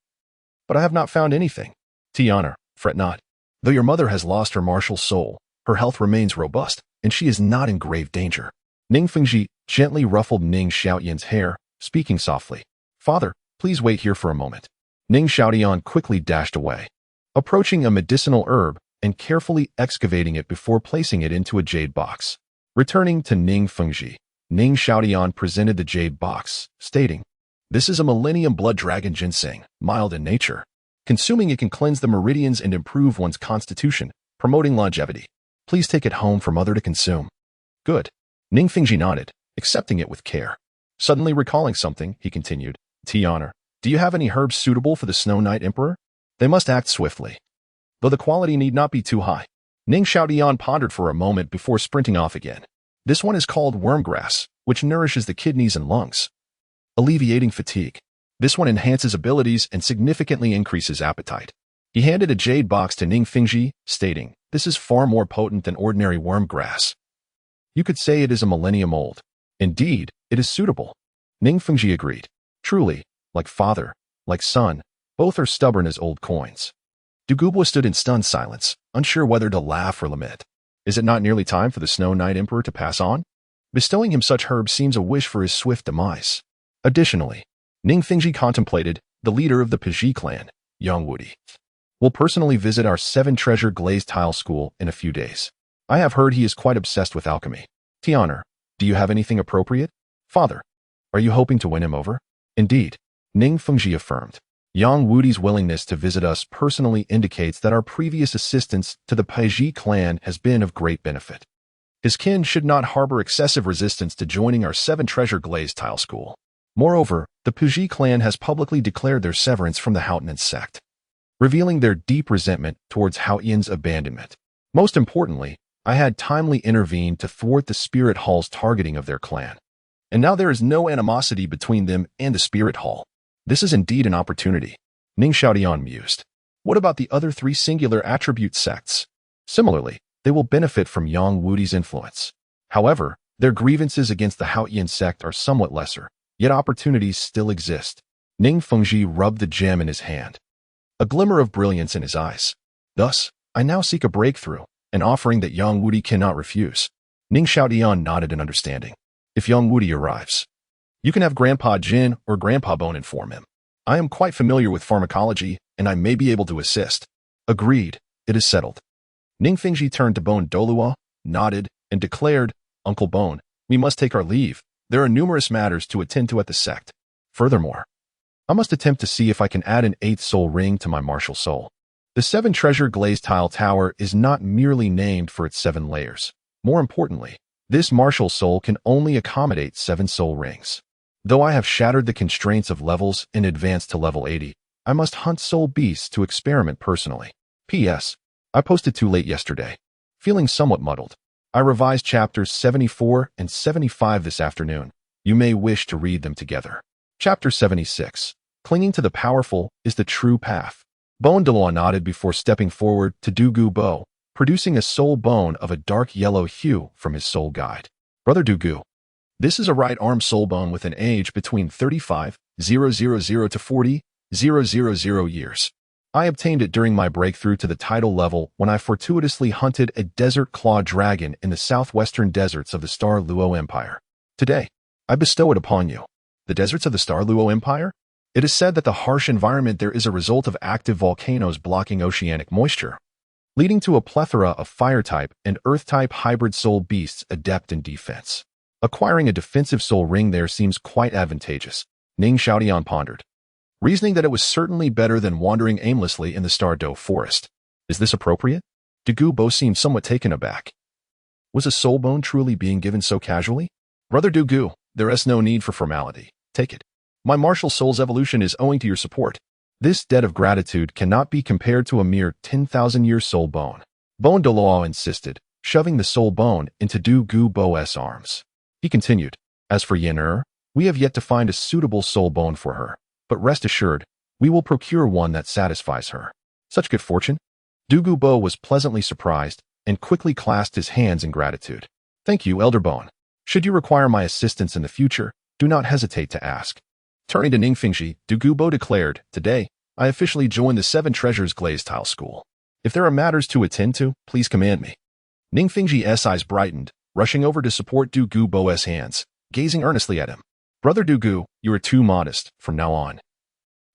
but I have not found anything. Tiana, fret not. Though your mother has lost her martial soul, her health remains robust, and she is not in grave danger. Ning Fengzhi gently ruffled Ning Xiaotian's hair, speaking softly. Father, please wait here for a moment. Ning Xiaotian quickly dashed away, approaching a medicinal herb and carefully excavating it before placing it into a jade box. Returning to Ning Fengzhi, Ning Xiaotian presented the jade box, stating, this is a millennium blood dragon ginseng, mild in nature. Consuming it can cleanse the meridians and improve one's constitution, promoting longevity. Please take it home for mother to consume. Good. Ning Fengzhi nodded, accepting it with care. Suddenly recalling something, he continued, Tiana, do you have any herbs suitable for the Snow Knight Emperor? They must act swiftly, though the quality need not be too high. Ning Xiaotian pondered for a moment before sprinting off again. This one is called wormgrass, which nourishes the kidneys and lungs, alleviating fatigue. This one enhances abilities and significantly increases appetite. He handed a jade box to Ning Fengzhi, stating, this is far more potent than ordinary wormgrass. You could say it is a millennium old. Indeed, it is suitable. Ning Fengzhi agreed. Truly, like father, like son, both are stubborn as old coins. Dugu Bo stood in stunned silence, unsure whether to laugh or lament. Is it not nearly time for the Snow Knight Emperor to pass on? Bestowing him such herbs seems a wish for his swift demise. Additionally, Ning Fengzhi contemplated, the leader of the Pizhi clan, Yang Wudi, will personally visit our 7 Treasure Glazed Tile school in a few days. I have heard he is quite obsessed with alchemy. Tiana, do you have anything appropriate? Father, are you hoping to win him over? Indeed, Ning Fengzhi affirmed. Yang Wudi's willingness to visit us personally indicates that our previous assistance to the Pizhi clan has been of great benefit. His kin should not harbor excessive resistance to joining our Seven Treasure Glazed Tile school. Moreover, the Puji clan has publicly declared their severance from the Houtian sect, revealing their deep resentment towards Houtian's abandonment. Most importantly, I had timely intervened to thwart the Spirit Hall's targeting of their clan. And now there is no animosity between them and the Spirit Hall. This is indeed an opportunity. Ning Xiaotian mused. What about the other 3 singular attribute sects? Similarly, they will benefit from Yang Wudi's influence. However, their grievances against the Houtian sect are somewhat lesser, yet opportunities still exist. Ning Fengzhi rubbed the gem in his hand, a glimmer of brilliance in his eyes. Thus, I now seek a breakthrough, an offering that Yang Wudi cannot refuse. Ning Xiaotian nodded in understanding. If Yang Wudi arrives, you can have Grandpa Jin or Grandpa Bone inform him. I am quite familiar with pharmacology, and I may be able to assist. Agreed, it is settled. Ning Fengzhi turned to Bone Douluo, nodded, and declared, Uncle Bone, we must take our leave. There are numerous matters to attend to at the sect. Furthermore, I must attempt to see if I can add an 8th soul ring to my martial soul. The Seven Treasure Glazed Tile Tower is not merely named for its 7 layers. More importantly, this martial soul can only accommodate 7 soul rings. Though I have shattered the constraints of levels and advanced to level 80, I must hunt soul beasts to experiment personally. P.S. I posted too late yesterday. Feeling somewhat muddled, I revised chapters 74 and 75 this afternoon. You may wish to read them together. Chapter 76. Clinging to the powerful is the true path. Bone Douluo nodded before stepping forward to Dugu Bo, producing a soul bone of a dark yellow hue from his soul guide. Brother Dugu, this is a right arm soul bone with an age between 35,000 to 40,000 years. I obtained it during my breakthrough to the title level when I fortuitously hunted a desert claw dragon in the southwestern deserts of the Star Luo Empire. Today, I bestow it upon you. The deserts of the Star Luo Empire? It is said that the harsh environment there is a result of active volcanoes blocking oceanic moisture, leading to a plethora of fire-type and earth-type hybrid soul beasts adept in defense. Acquiring a defensive soul ring there seems quite advantageous, Ning Xiaotian pondered, reasoning that it was certainly better than wandering aimlessly in the Star Do forest. Is this appropriate? Dugu Bo seemed somewhat taken aback. Was a soul bone truly being given so casually? Brother Dugu, there is no need for formality. Take it. My martial soul's evolution is owing to your support. This debt of gratitude cannot be compared to a mere 10,000-year soul bone. Bone Douluo insisted, shoving the soul bone into Dugu Bo's arms. He continued, as for Yen, we have yet to find a suitable soul bone for her. But rest assured, we will procure one that satisfies her. Such good fortune? Dugu Bo was pleasantly surprised and quickly clasped his hands in gratitude. Thank you, Elder Bone. Should you require my assistance in the future, do not hesitate to ask. Turning to Ning Fengzhi, Dugu Bo declared, Today, I officially joined the Seven Treasures Glazed Tile School. If there are matters to attend to, please command me. Ning Fengzhi's eyes brightened, rushing over to support Dugu Bo's hands, gazing earnestly at him. Brother Dugu, you are too modest from now on.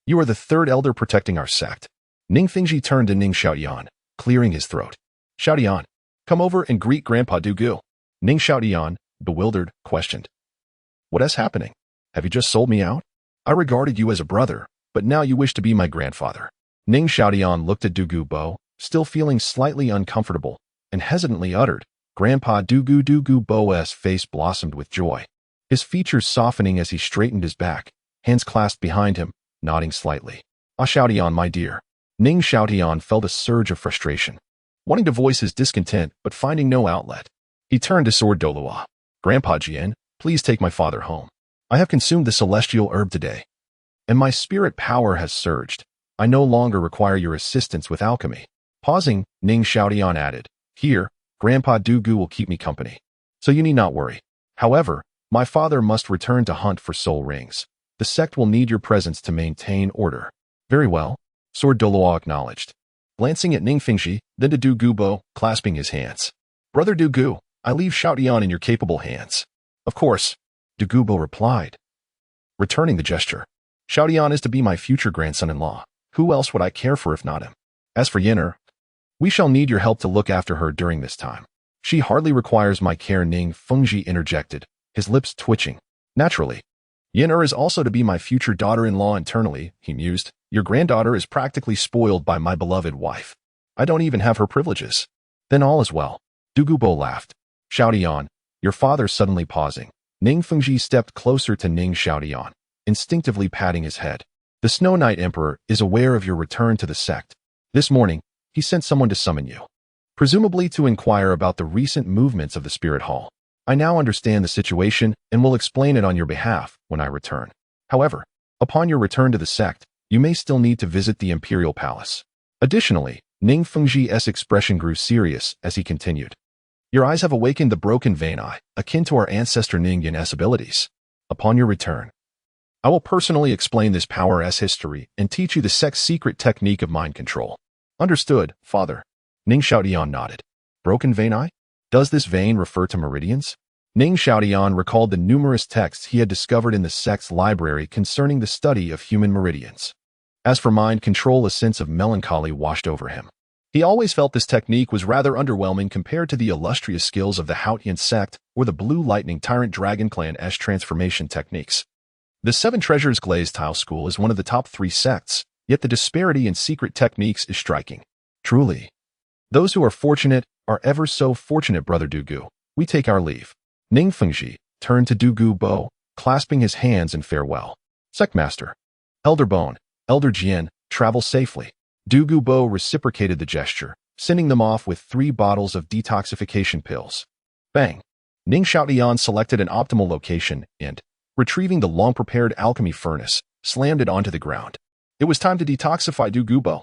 You are the 3rd elder protecting our sect. Ning Fengzhi turned to Ning Xiaotian, clearing his throat. Xiaotian, come over and greet Grandpa Dugu. Ning Xiaotian, bewildered, questioned. What is happening? Have you just sold me out? I regarded you as a brother, but now you wish to be my grandfather. Ning Xiaotian looked at Dugu Bo, still feeling slightly uncomfortable, and hesitantly uttered, Grandpa Dugu. Dugu Bo's face blossomed with joy, his features softening as he straightened his back, hands clasped behind him, nodding slightly. Ah, Xiaotian, my dear. Ning Xiaotian felt a surge of frustration, wanting to voice his discontent but finding no outlet. He turned to Sword Douluo. Grandpa Jian, please take my father home. I have consumed the celestial herb today, and my spirit power has surged. I no longer require your assistance with alchemy. Pausing, Ning Xiaotian added, Here, Grandpa Dugu will keep me company, so you need not worry. However, my father must return to hunt for soul rings. The sect will need your presence to maintain order. Very well, Sword Douluo acknowledged, glancing at Ning Fengzhi, then to Dugu Bo, clasping his hands. Brother Dugu, I leave Xiaotian in your capable hands. Of course, Dugu Bo replied, returning the gesture. Xiaotian is to be my future grandson-in-law. Who else would I care for if not him? As for Yen, we shall need your help to look after her during this time. She hardly requires my care, Ning Fengzhi interjected, his lips twitching. Naturally, Yen is also to be my future daughter-in-law internally, he mused. Your granddaughter is practically spoiled by my beloved wife. I don't even have her privileges. Then all is well. Dugu Bo laughed. Xiaotian, your father suddenly pausing. Ning Fengzhi stepped closer to Ning Xiaotian, instinctively patting his head. The Snow Knight Emperor is aware of your return to the sect. This morning, he sent someone to summon you, presumably to inquire about the recent movements of the Spirit Hall. I now understand the situation and will explain it on your behalf when I return. However, upon your return to the sect, you may still need to visit the Imperial Palace. Additionally, Ning Fengzhi's expression grew serious as he continued. Your eyes have awakened the broken vein eye, akin to our ancestor Ning Yan's abilities. Upon your return, I will personally explain this power's history and teach you the sect's secret technique of mind control. Understood, father. Ning Xiaotian nodded. Broken vein eye? Does this vein refer to meridians? Ning Xiaotian recalled the numerous texts he had discovered in the sect's library concerning the study of human meridians. As for mind control, a sense of melancholy washed over him. He always felt this technique was rather underwhelming compared to the illustrious skills of the Xuantian sect or the Blue Lightning Tyrant Dragon Clan's transformation techniques. The Seven Treasures Glazed Tile School is one of the top 3 sects, yet the disparity in secret techniques is striking. Truly, those who are fortunate are ever so fortunate, Brother Dugu. We take our leave. Ning Fengzhi turned to Dugu Bo, clasping his hands in farewell. Sectmaster, Elder Bone, Elder Jian, travel safely. Dugu Bo reciprocated the gesture, sending them off with 3 bottles of detoxification pills. Bang! Ning Xiaotian selected an optimal location and, retrieving the long-prepared alchemy furnace, slammed it onto the ground. It was time to detoxify Dugu Bo.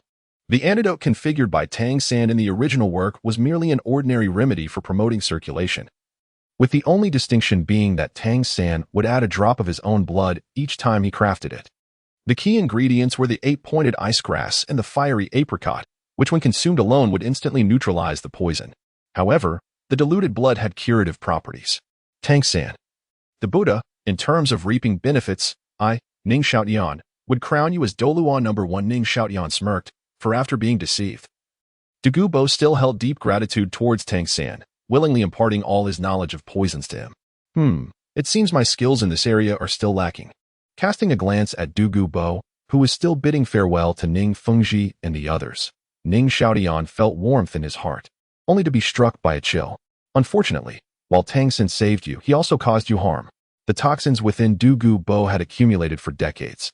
The antidote configured by Tang San in the original work was merely an ordinary remedy for promoting circulation, with the only distinction being that Tang San would add a drop of his own blood each time he crafted it. The key ingredients were the 8-pointed ice grass and the fiery apricot, which when consumed alone would instantly neutralize the poison. However, the diluted blood had curative properties. Tang San, the Buddha, in terms of reaping benefits, I, Ning Xiaotian, would crown you as Douluo #1. Ning Xiaotian smirked, for after being deceived, Dugu Bo still held deep gratitude towards Tang San, willingly imparting all his knowledge of poisons to him. It seems my skills in this area are still lacking. Casting a glance at Dugu Bo, who was still bidding farewell to Ning Fengzhi and the others, Ning Xiaotian felt warmth in his heart, only to be struck by a chill. Unfortunately, while Tang San saved you, he also caused you harm. The toxins within Dugu Bo had accumulated for decades,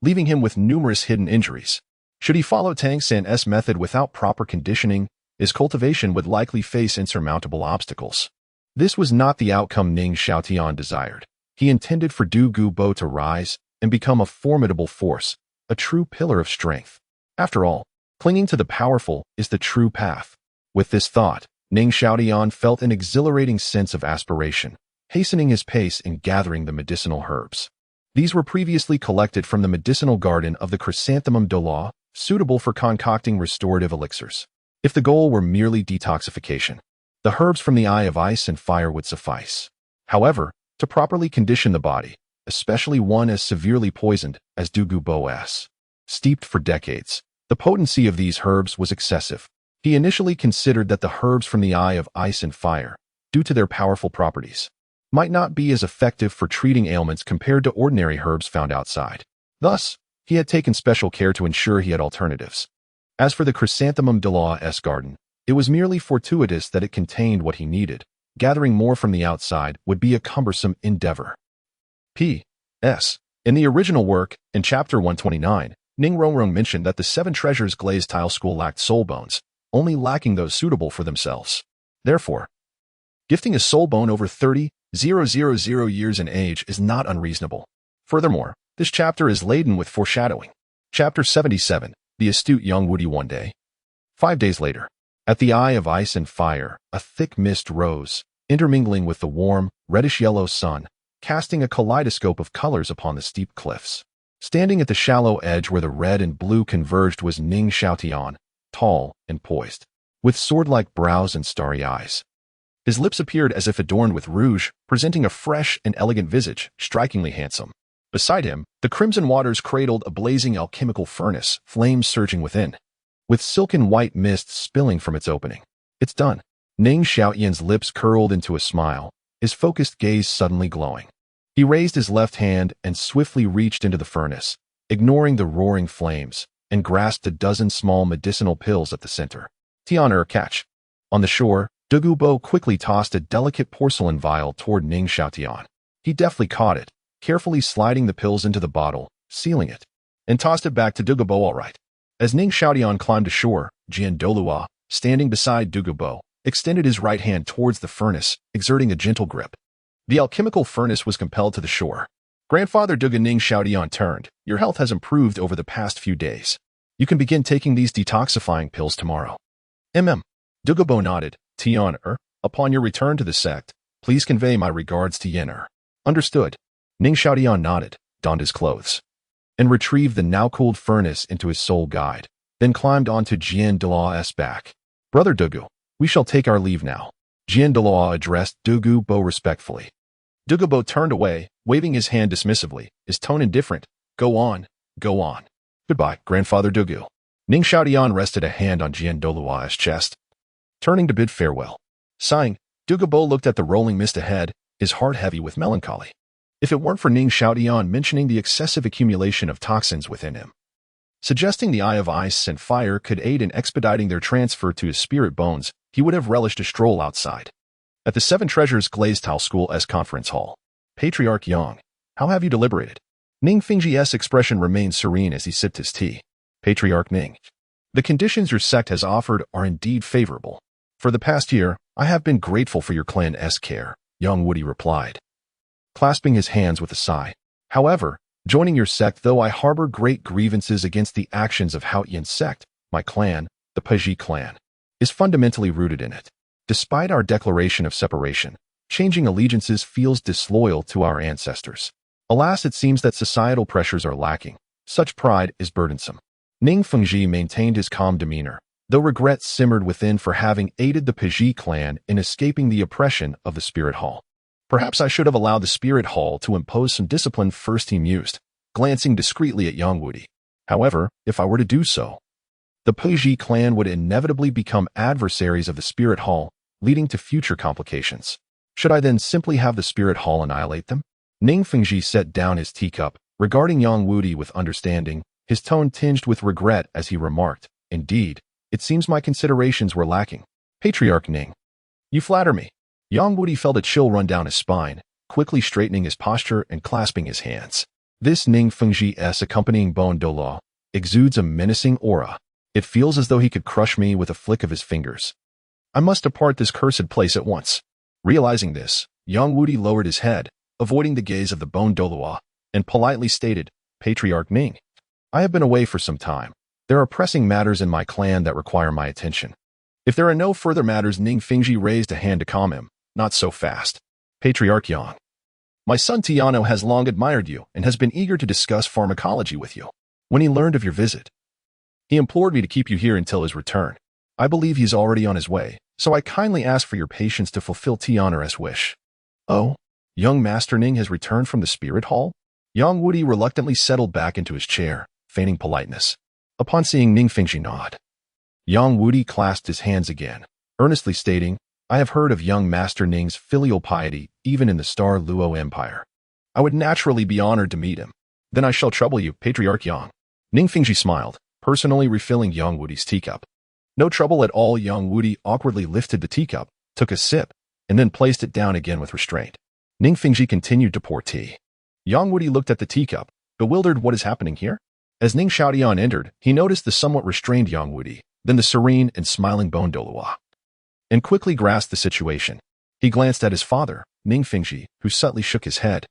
leaving him with numerous hidden injuries. Should he follow Tang San's method without proper conditioning, his cultivation would likely face insurmountable obstacles. This was not the outcome Ning Xiaotian desired. He intended for Dugu Bo to rise and become a formidable force, a true pillar of strength. After all, clinging to the powerful is the true path. With this thought, Ning Xiaotian felt an exhilarating sense of aspiration, hastening his pace in gathering the medicinal herbs. These were previously collected from the medicinal garden of the chrysanthemum Douluos, suitable for concocting restorative elixirs. If the goal were merely detoxification, the herbs from the Eye of Ice and Fire would suffice. However, to properly condition the body, especially one as severely poisoned as Dugu Bo's, steeped for decades, the potency of these herbs was excessive. He initially considered that the herbs from the Eye of Ice and Fire, due to their powerful properties, might not be as effective for treating ailments compared to ordinary herbs found outside. Thus, he had taken special care to ensure he had alternatives. As for the chrysanthemum Douluos garden, it was merely fortuitous that it contained what he needed. Gathering more from the outside would be a cumbersome endeavor. P.S. In the original work, in Chapter 129, Ning Rongrong mentioned that the Seven Treasures Glazed Tile School lacked soul bones, only lacking those suitable for themselves. Therefore, gifting a soul bone over 30,000 years in age is not unreasonable. Furthermore, this chapter is laden with foreshadowing. Chapter 77, The Astute Young Woody. One day, 5 days later, at the Eye of Ice and Fire, a thick mist rose, intermingling with the warm, reddish-yellow sun, casting a kaleidoscope of colors upon the steep cliffs. Standing at the shallow edge where the red and blue converged was Ning Xiaotian, tall and poised, with sword-like brows and starry eyes. His lips appeared as if adorned with rouge, presenting a fresh and elegant visage, strikingly handsome. Beside him, the crimson waters cradled a blazing alchemical furnace, flames surging within, with silken white mist spilling from its opening. It's done. Ning Xiaotian's lips curled into a smile, his focused gaze suddenly glowing. He raised his left hand and swiftly reached into the furnace, ignoring the roaring flames, and grasped a dozen small medicinal pills at the center. Tian catch. On the shore, Dugu Bo quickly tossed a delicate porcelain vial toward Ning Xiaotian. He deftly caught it, carefully sliding the pills into the bottle, sealing it, and tossed it back to Dugu Bo all right. As Ning Xiaotian climbed ashore, Qian Renxue, standing beside Dugu Bo, extended his right hand towards the furnace, exerting a gentle grip. The alchemical furnace was compelled to the shore. Grandfather Dugu Ning Xiaotian turned. Your health has improved over the past few days. You can begin taking these detoxifying pills tomorrow. Dugu Bo nodded. Tian, upon your return to the sect, please convey my regards to Yen. Understood. Ning Xiaotian nodded, donned his clothes, and retrieved the now-cooled furnace into his soul guide, then climbed onto Qian Renxue's back. Brother Dugu, we shall take our leave now. Qian Renxue addressed Dugu Bo respectfully. Dugu Bo turned away, waving his hand dismissively, his tone indifferent. Go on, go on. Goodbye, Grandfather Dugu. Ning Xiaotian rested a hand on Qian Renxue's chest, turning to bid farewell. Sighing, Dugu Bo looked at the rolling mist ahead, his heart heavy with melancholy. If it weren't for Ning Xiaotian mentioning the excessive accumulation of toxins within him, suggesting the Eye of Ice and Fire could aid in expediting their transfer to his spirit bones, he would have relished a stroll outside. At the Seven Treasures Glazed Tile School's conference hall, Patriarch Yang, how have you deliberated? Ning Fengzhi's expression remained serene as he sipped his tea. Patriarch Ning, the conditions your sect has offered are indeed favorable. For the past year, I have been grateful for your clan's care, young Woody replied, clasping his hands with a sigh. However, joining your sect, though I harbor great grievances against the actions of Xuantian sect, my clan, the Pazhi clan, is fundamentally rooted in it. Despite our declaration of separation, changing allegiances feels disloyal to our ancestors. Alas, it seems that societal pressures are lacking. Such pride is burdensome. Ning Fengzhi maintained his calm demeanor, though regret simmered within for having aided the Pazhi clan in escaping the oppression of the Spirit Hall. Perhaps I should have allowed the Spirit Hall to impose some discipline first, he mused, glancing discreetly at young Woody. However, if I were to do so, the Pazhi clan would inevitably become adversaries of the Spirit Hall, leading to future complications. Should I then simply have the Spirit Hall annihilate them? Ning Fengzhi set down his teacup, regarding young Woody with understanding, his tone tinged with regret as he remarked, Indeed, it seems my considerations were lacking. Patriarch Ning, you flatter me. Young Woody felt a chill run down his spine, quickly straightening his posture and clasping his hands. This Ning Fengzhi's accompanying Douluo exudes a menacing aura. It feels as though he could crush me with a flick of his fingers. I must depart this cursed place at once. Realizing this, young Woody lowered his head, avoiding the gaze of the Douluo, and politely stated, Patriarch Ning, I have been away for some time. There are pressing matters in my clan that require my attention. If there are no further matters, Ning Fengzhi raised a hand to calm him. Not so fast. Patriarch Yang, my son Tiano has long admired you and has been eager to discuss pharmacology with you. When he learned of your visit, he implored me to keep you here until his return. I believe he's already on his way, so I kindly ask for your patience to fulfill Tiano's wish. Oh, young Master Ning has returned from the Spirit Hall? Young Woody reluctantly settled back into his chair, feigning politeness. Upon seeing Ning Fengzhi nod, young Woody clasped his hands again, earnestly stating, I have heard of young Master Ning's filial piety even in the Star Luo Empire. I would naturally be honored to meet him. Then I shall trouble you, Patriarch Yang. Ning Fengzhi smiled, personally refilling young Woody's teacup. No trouble at all. Young Woody awkwardly lifted the teacup, took a sip, and then placed it down again with restraint. Ning Fengzhi continued to pour tea. Young Woody looked at the teacup, bewildered. What is happening here? As Ning Xiaotian entered, he noticed the somewhat restrained young Woody, then the serene and smiling Douluo, and quickly grasped the situation. He glanced at his father, Ning Fengzhi, who subtly shook his head.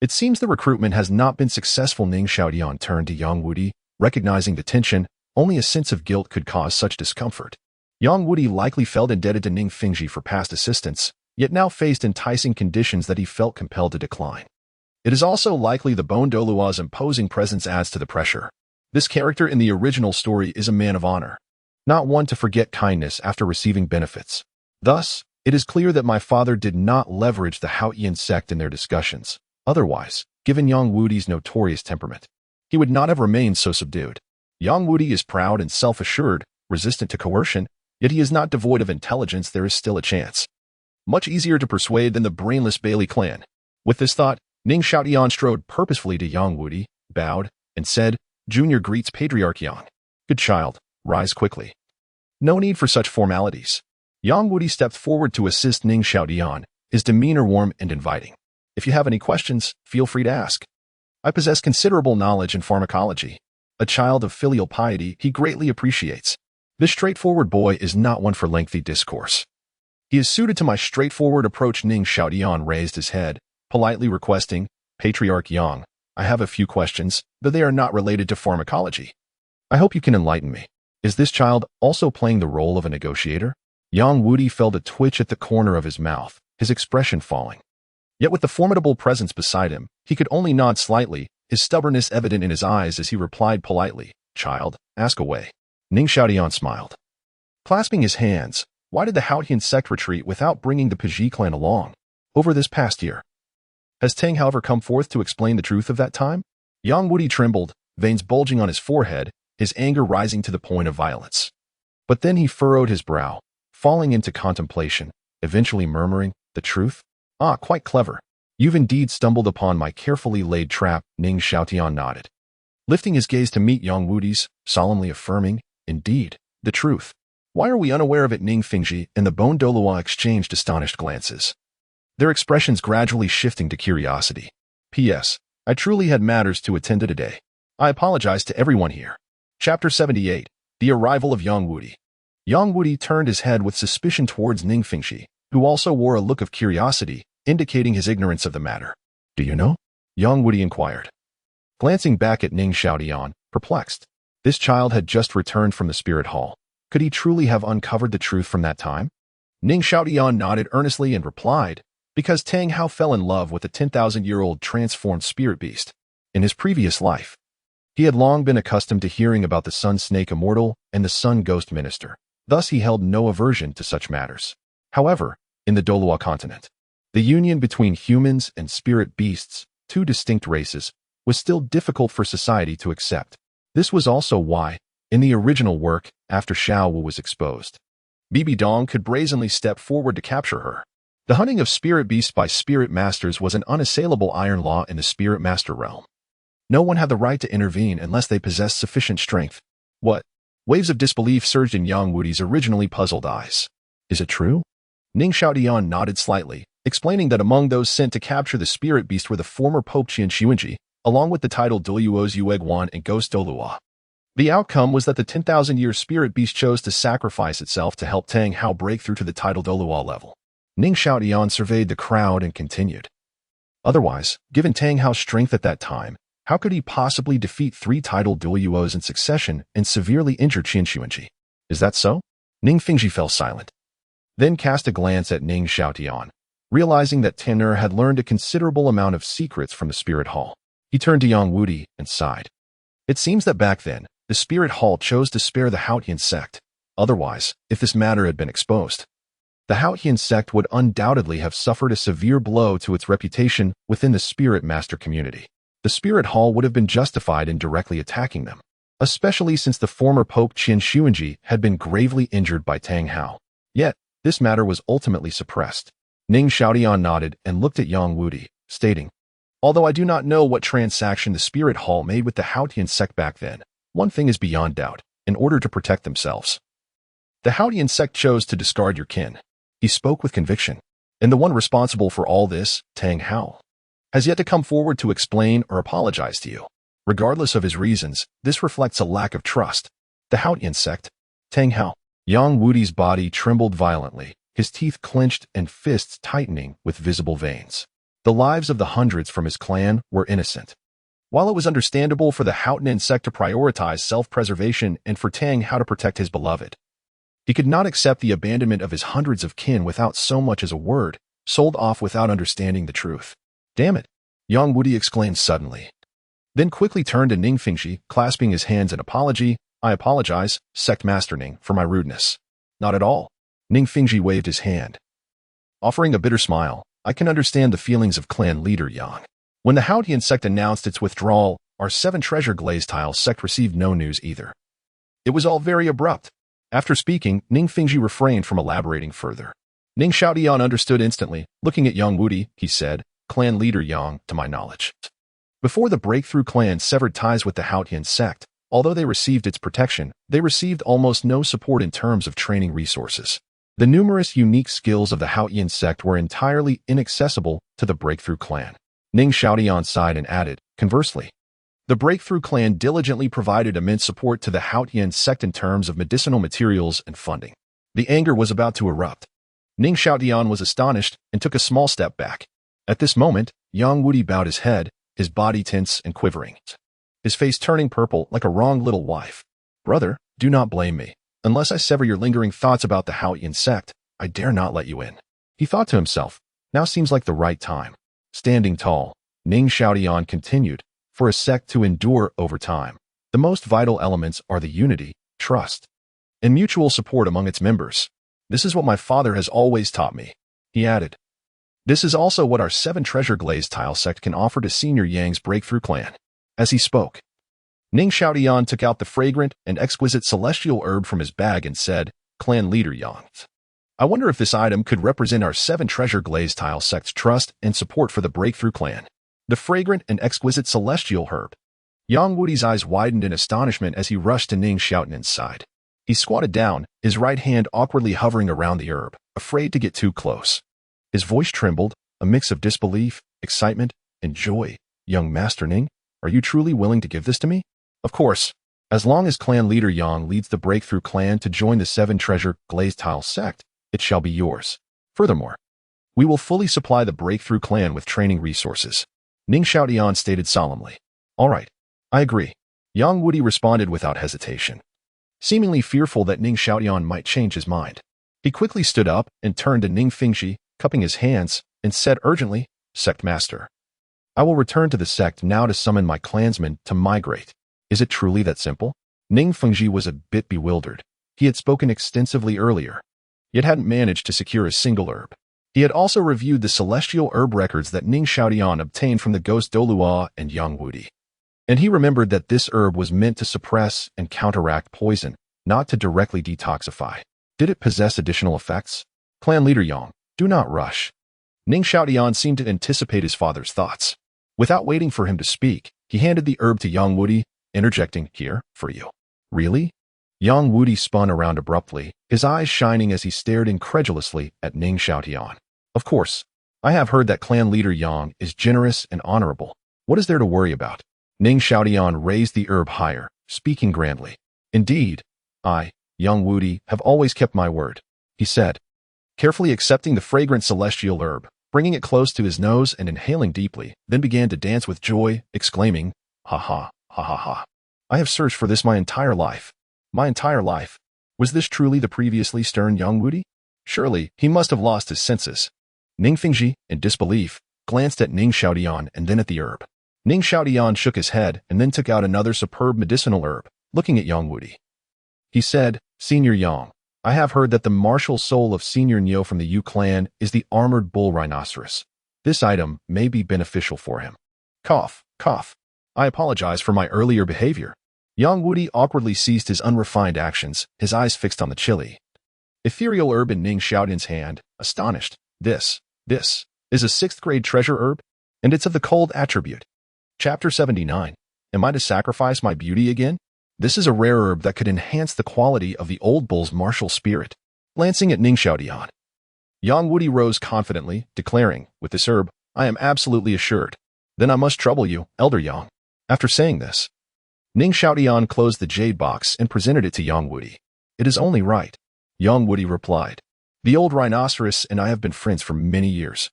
It seems the recruitment has not been successful. Ning Xiaotian turned to young Woody, recognizing the tension. Only a sense of guilt could cause such discomfort. Young Woody likely felt indebted to Ning Fengzhi for past assistance, yet now faced enticing conditions that he felt compelled to decline. It is also likely the Douluo's imposing presence adds to the pressure. This character in the original story is a man of honor, not one to forget kindness after receiving benefits. Thus, it is clear that my father did not leverage the Xuantian sect in their discussions. Otherwise, given young Woody's notorious temperament, he would not have remained so subdued. Young Woody is proud and self-assured, resistant to coercion, yet he is not devoid of intelligence. There is still a chance. Much easier to persuade than the brainless Bailey clan. With this thought, Ning Xiaotian strode purposefully to young Woody, bowed, and said, Junior greets Patriarch Yang. Good child, rise quickly. No need for such formalities. Yang Wudi stepped forward to assist Ning Xiaotian, his demeanor warm and inviting. If you have any questions, feel free to ask. I possess considerable knowledge in pharmacology. A child of filial piety he greatly appreciates. This straightforward boy is not one for lengthy discourse. He is suited to my straightforward approach. Ning Xiaotian raised his head, politely requesting, Patriarch Yang, I have a few questions, though they are not related to pharmacology. I hope you can enlighten me. Is this child also playing the role of a negotiator? Yang Wudi felt a twitch at the corner of his mouth, his expression falling. Yet with the formidable presence beside him, he could only nod slightly, his stubbornness evident in his eyes as he replied politely, Child, ask away. Ning Xiaotian smiled. Clasping his hands, why did the Xuantian sect retreat without bringing the Piji clan along? Over this past year. Has Tang however come forth to explain the truth of that time? Yang Wudi trembled, veins bulging on his forehead, his anger rising to the point of violence. But then he furrowed his brow, falling into contemplation, eventually murmuring, the truth? Ah, quite clever. You've indeed stumbled upon my carefully laid trap. Ning Xiaotian nodded, lifting his gaze to meet Yang Wudi's, solemnly affirming, indeed, the truth. Why are we unaware of it? Ning Fengzhi and the Bone Douluo exchanged astonished glances, their expressions gradually shifting to curiosity. P.S. I truly had matters to attend to today. I apologize to everyone here. Chapter 78. The Arrival of Yang Wudi. Yang Wudi turned his head with suspicion towards Ning Fengzhi, who also wore a look of curiosity, indicating his ignorance of the matter. Do you know? Yang Wudi inquired, glancing back at Ning Xiaotian, perplexed. This child had just returned from the spirit hall. Could he truly have uncovered the truth from that time? Ning Xiaotian nodded earnestly and replied, because Tang Hao fell in love with a 10,000-year-old transformed spirit beast. In his previous life, he had long been accustomed to hearing about the Sun Snake Immortal and the Sun Ghost Minister. Thus he held no aversion to such matters. However, in the Douluo Continent, the union between humans and spirit beasts, two distinct races, was still difficult for society to accept. This was also why, in the original work, after Xiao Wu was exposed, Bibi Dong could brazenly step forward to capture her. The hunting of spirit beasts by spirit masters was an unassailable iron law in the spirit master realm. No one had the right to intervene unless they possessed sufficient strength. What? Waves of disbelief surged in Yang Wudi's originally puzzled eyes. Is it true? Ning Xiaotian nodded slightly, explaining that among those sent to capture the spirit beast were the former Pope Qian Renxue, along with the titled Douluos Yueguan and Ghost Douluo. The outcome was that the 10,000-year spirit beast chose to sacrifice itself to help Tang Hao break through to the titled Douluo level. Ning Xiaotian surveyed the crowd and continued. Otherwise, given Tang Hao's strength at that time, how could he possibly defeat 3 titled Douluos in succession and severely injure Qian Renxue? Is that so? Ning Fengzhi fell silent, then cast a glance at Ning Xiaotian, realizing that Tanner had learned a considerable amount of secrets from the spirit hall. He turned to Yang Wudi and sighed. It seems that back then, the spirit hall chose to spare the Xuantian sect. Otherwise, if this matter had been exposed, the Xuantian sect would undoubtedly have suffered a severe blow to its reputation within the spirit master community. The spirit hall would have been justified in directly attacking them, especially since the former Pope Qian Renxue had been gravely injured by Tang Hao. Yet, this matter was ultimately suppressed. Ning Xiaotian nodded and looked at Yang Wudi, stating, although I do not know what transaction the spirit hall made with the Xuantian sect back then, one thing is beyond doubt: in order to protect themselves, the Xuantian sect chose to discard your kin. He spoke with conviction. And the one responsible for all this, Tang Hao, has yet to come forward to explain or apologize to you. Regardless of his reasons, this reflects a lack of trust. The Xuantian sect, Tang Hao. Yang Wudi's body trembled violently, his teeth clenched and fists tightening with visible veins. The lives of the hundreds from his clan were innocent. While it was understandable for the Xuantian sect to prioritize self-preservation and for Tang Hao to protect his beloved, he could not accept the abandonment of his hundreds of kin without so much as a word, sold off without understanding the truth. Damn it! Yang Wudi exclaimed suddenly. Then quickly turned to Ning Fengzhi, clasping his hands in apology. I apologize, Sect Master Ning, for my rudeness. Not at all. Ning Fengzhi waved his hand, offering a bitter smile. I can understand the feelings of clan leader Yang. When the Xuantian sect announced its withdrawal, our Seven Treasure Glazed Tile sect received no news either. It was all very abrupt. After speaking, Ning Fengzhi refrained from elaborating further. Ning Xiaotian understood instantly. Looking at Yang Wudi, he said, Clan leader Yang, to my knowledge, before the Breakthrough clan severed ties with the Xuantian sect, although they received its protection, they received almost no support in terms of training resources. The numerous unique skills of the Xuantian sect were entirely inaccessible to the Breakthrough clan. Ning Xiaotian sighed and added, conversely, the Breakthrough clan diligently provided immense support to the Xuantian sect in terms of medicinal materials and funding. The anger was about to erupt. Ning Xiaotian was astonished and took a small step back. At this moment, Yang Wudi bowed his head, his body tense and quivering, his face turning purple like a wronged little wife. Brother, do not blame me. Unless I sever your lingering thoughts about the Xuantian sect, I dare not let you in. He thought to himself, now seems like the right time. Standing tall, Ning Xiaotian continued, for a sect to endure over time, the most vital elements are the unity, trust, and mutual support among its members. This is what my father has always taught me. He added, this is also what our Seven Treasure Glazed Tile sect can offer to Senior Yang's Breakthrough clan. As he spoke, Ning Xiaotian took out the fragrant and exquisite celestial herb from his bag and said, Clan Leader Yang, I wonder if this item could represent our Seven Treasure Glazed Tile sect's trust and support for the Breakthrough clan. The fragrant and exquisite celestial herb. Yang Wudi's eyes widened in astonishment as he rushed to Ning Xiaotian's side. He squatted down, his right hand awkwardly hovering around the herb, afraid to get too close. His voice trembled, a mix of disbelief, excitement, and joy. Young Master Ning, are you truly willing to give this to me? Of course. As long as Clan Leader Yang leads the Breakthrough clan to join the Seven Treasure Glazed Tile sect, it shall be yours. Furthermore, we will fully supply the Breakthrough clan with training resources. Ning Xiaotian stated solemnly. All right, I agree. Yang Wudi responded without hesitation, seemingly fearful that Ning Xiaotian might change his mind. He quickly stood up and turned to Ning Fengzhi, cupping his hands, and said urgently, Sect Master, I will return to the sect now to summon my clansmen to migrate. Is it truly that simple? Ning Fengzhi was a bit bewildered. He had spoken extensively earlier, yet hadn't managed to secure a single herb. He had also reviewed the celestial herb records that Ning Xiaotian obtained from the ghost Douluo and Yang Wudi. And he remembered that this herb was meant to suppress and counteract poison, not to directly detoxify. Did it possess additional effects? Clan Leader Yang, do not rush. Ning Xiaotian seemed to anticipate his father's thoughts. Without waiting for him to speak, he handed the herb to Yang Wudi, interjecting, here, for you. Really? Yang Wudi spun around abruptly, his eyes shining as he stared incredulously at Ning Xiaotian. Of course, I have heard that Clan Leader Yang is generous and honorable. What is there to worry about? Ning Xiaotian raised the herb higher, speaking grandly. Indeed, I, Yang Wudi, have always kept my word, he said, carefully accepting the fragrant celestial herb, bringing it close to his nose and inhaling deeply, then began to dance with joy, exclaiming, ha ha, ha ha ha. I have searched for this my entire life. My entire life. Was this truly the previously stern Yang Wudi? Surely, he must have lost his senses. Ning Fengzhi, in disbelief, glanced at Ning Xiaotian and then at the herb. Ning Xiaotian shook his head and then took out another superb medicinal herb, looking at Yang Wudi. He said, Senior Yang, I have heard that the martial soul of Senior Niu from the Yu clan is the armored bull rhinoceros. This item may be beneficial for him. Cough, cough. I apologize for my earlier behavior. Yang Wudi awkwardly ceased his unrefined actions, his eyes fixed on the chilly, ethereal herb in Ning Xiaotian's hand, astonished. This is a 6th grade treasure herb, and it's of the cold attribute. Chapter 79. Am I to sacrifice my beauty again? This is a rare herb that could enhance the quality of the old bull's martial spirit. Glancing at Ning Xiaotian, Yang Wudi rose confidently, declaring, with this herb, I am absolutely assured. Then I must trouble you, Elder Yang. After saying this, Ning Xiaotian closed the jade box and presented it to Yang Wudi. It is only right, Yang Wudi replied. The old rhinoceros and I have been friends for many years.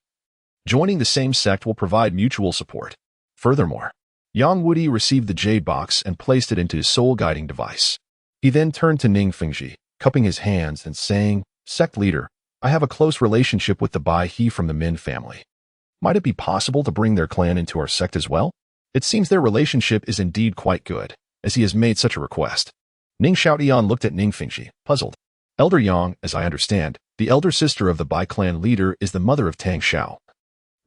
Joining the same sect will provide mutual support. Furthermore, Yang Wudi received the jade box and placed it into his soul-guiding device. He then turned to Ning Fengzhi, cupping his hands and saying, Sect leader, I have a close relationship with the Bai He from the Min family. Might it be possible to bring their clan into our sect as well? It seems their relationship is indeed quite good, as he has made such a request. Ning Xiaotian looked at Ning Fengzhi, puzzled. Elder Yang, as I understand, the elder sister of the Bai clan leader is the mother of Tang Xiao,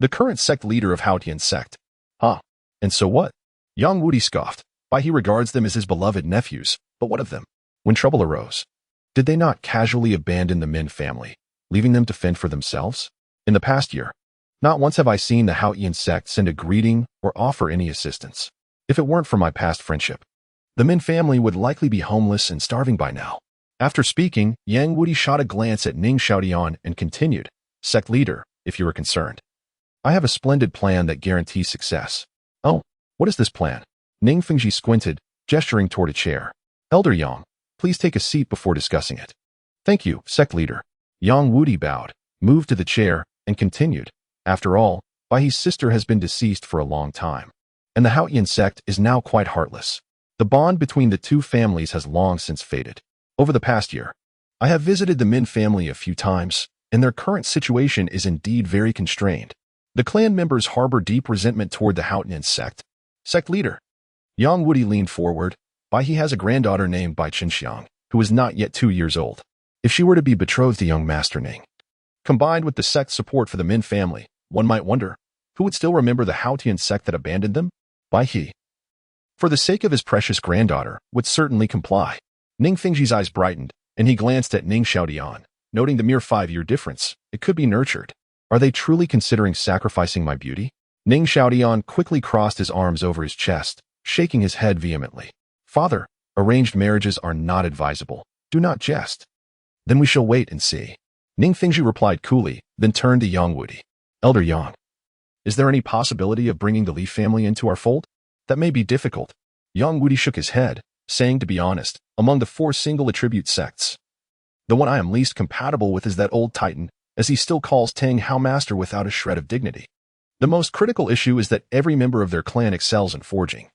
the current sect leader of Xuantian sect. Huh. And so what? Yang Wudi scoffed. Bai He regards them as his beloved nephews, but what of them? When trouble arose, did they not casually abandon the Min family, leaving them to fend for themselves? In the past year, not once have I seen the Xuantian sect send a greeting or offer any assistance. If it weren't for my past friendship, the Min family would likely be homeless and starving by now. After speaking, Yang Wudi shot a glance at Ning Xiaotian and continued, "Sect leader, if you are concerned, I have a splendid plan that guarantees success." "Oh, what is this plan?" Ning Fengzhi squinted, gesturing toward a chair. "Elder Yang, please take a seat before discussing it." "Thank you, sect leader." Yang Wudi bowed, moved to the chair, and continued, "After all, Baihe's sister has been deceased for a long time, and the Xuantian sect is now quite heartless. The bond between the two families has long since faded. Over the past year, I have visited the Min family a few times, and their current situation is indeed very constrained. The clan members harbor deep resentment toward the Xuantian sect." "Sect leader." Yang Wudi leaned forward. "Baihe has a granddaughter named Bai Chenxiang, who is not yet 2 years old. If she were to be betrothed to young Master Ning, combined with the sect's support for the Min family, one might wonder, who would still remember the Xuantian sect that abandoned them? Baihe, for the sake of his precious granddaughter, would certainly comply." Ning Fengzhi's eyes brightened, and he glanced at Ning Xiaotian, noting the mere 5-year difference. It could be nurtured. Are they truly considering sacrificing my beauty? Ning Xiaotian quickly crossed his arms over his chest, shaking his head vehemently. "Father, arranged marriages are not advisable. Do not jest." "Then we shall wait and see." Ning Fengzhi replied coolly, then turned to Yang Wudi. "Elder Yang, is there any possibility of bringing the Li family into our fold?" "That may be difficult." Yang Wudi shook his head, saying, "To be honest, among the 4 single attribute sects, the one I am least compatible with is that old titan, as he still calls Tang Hao master without a shred of dignity. The most critical issue is that every member of their clan excels in forging.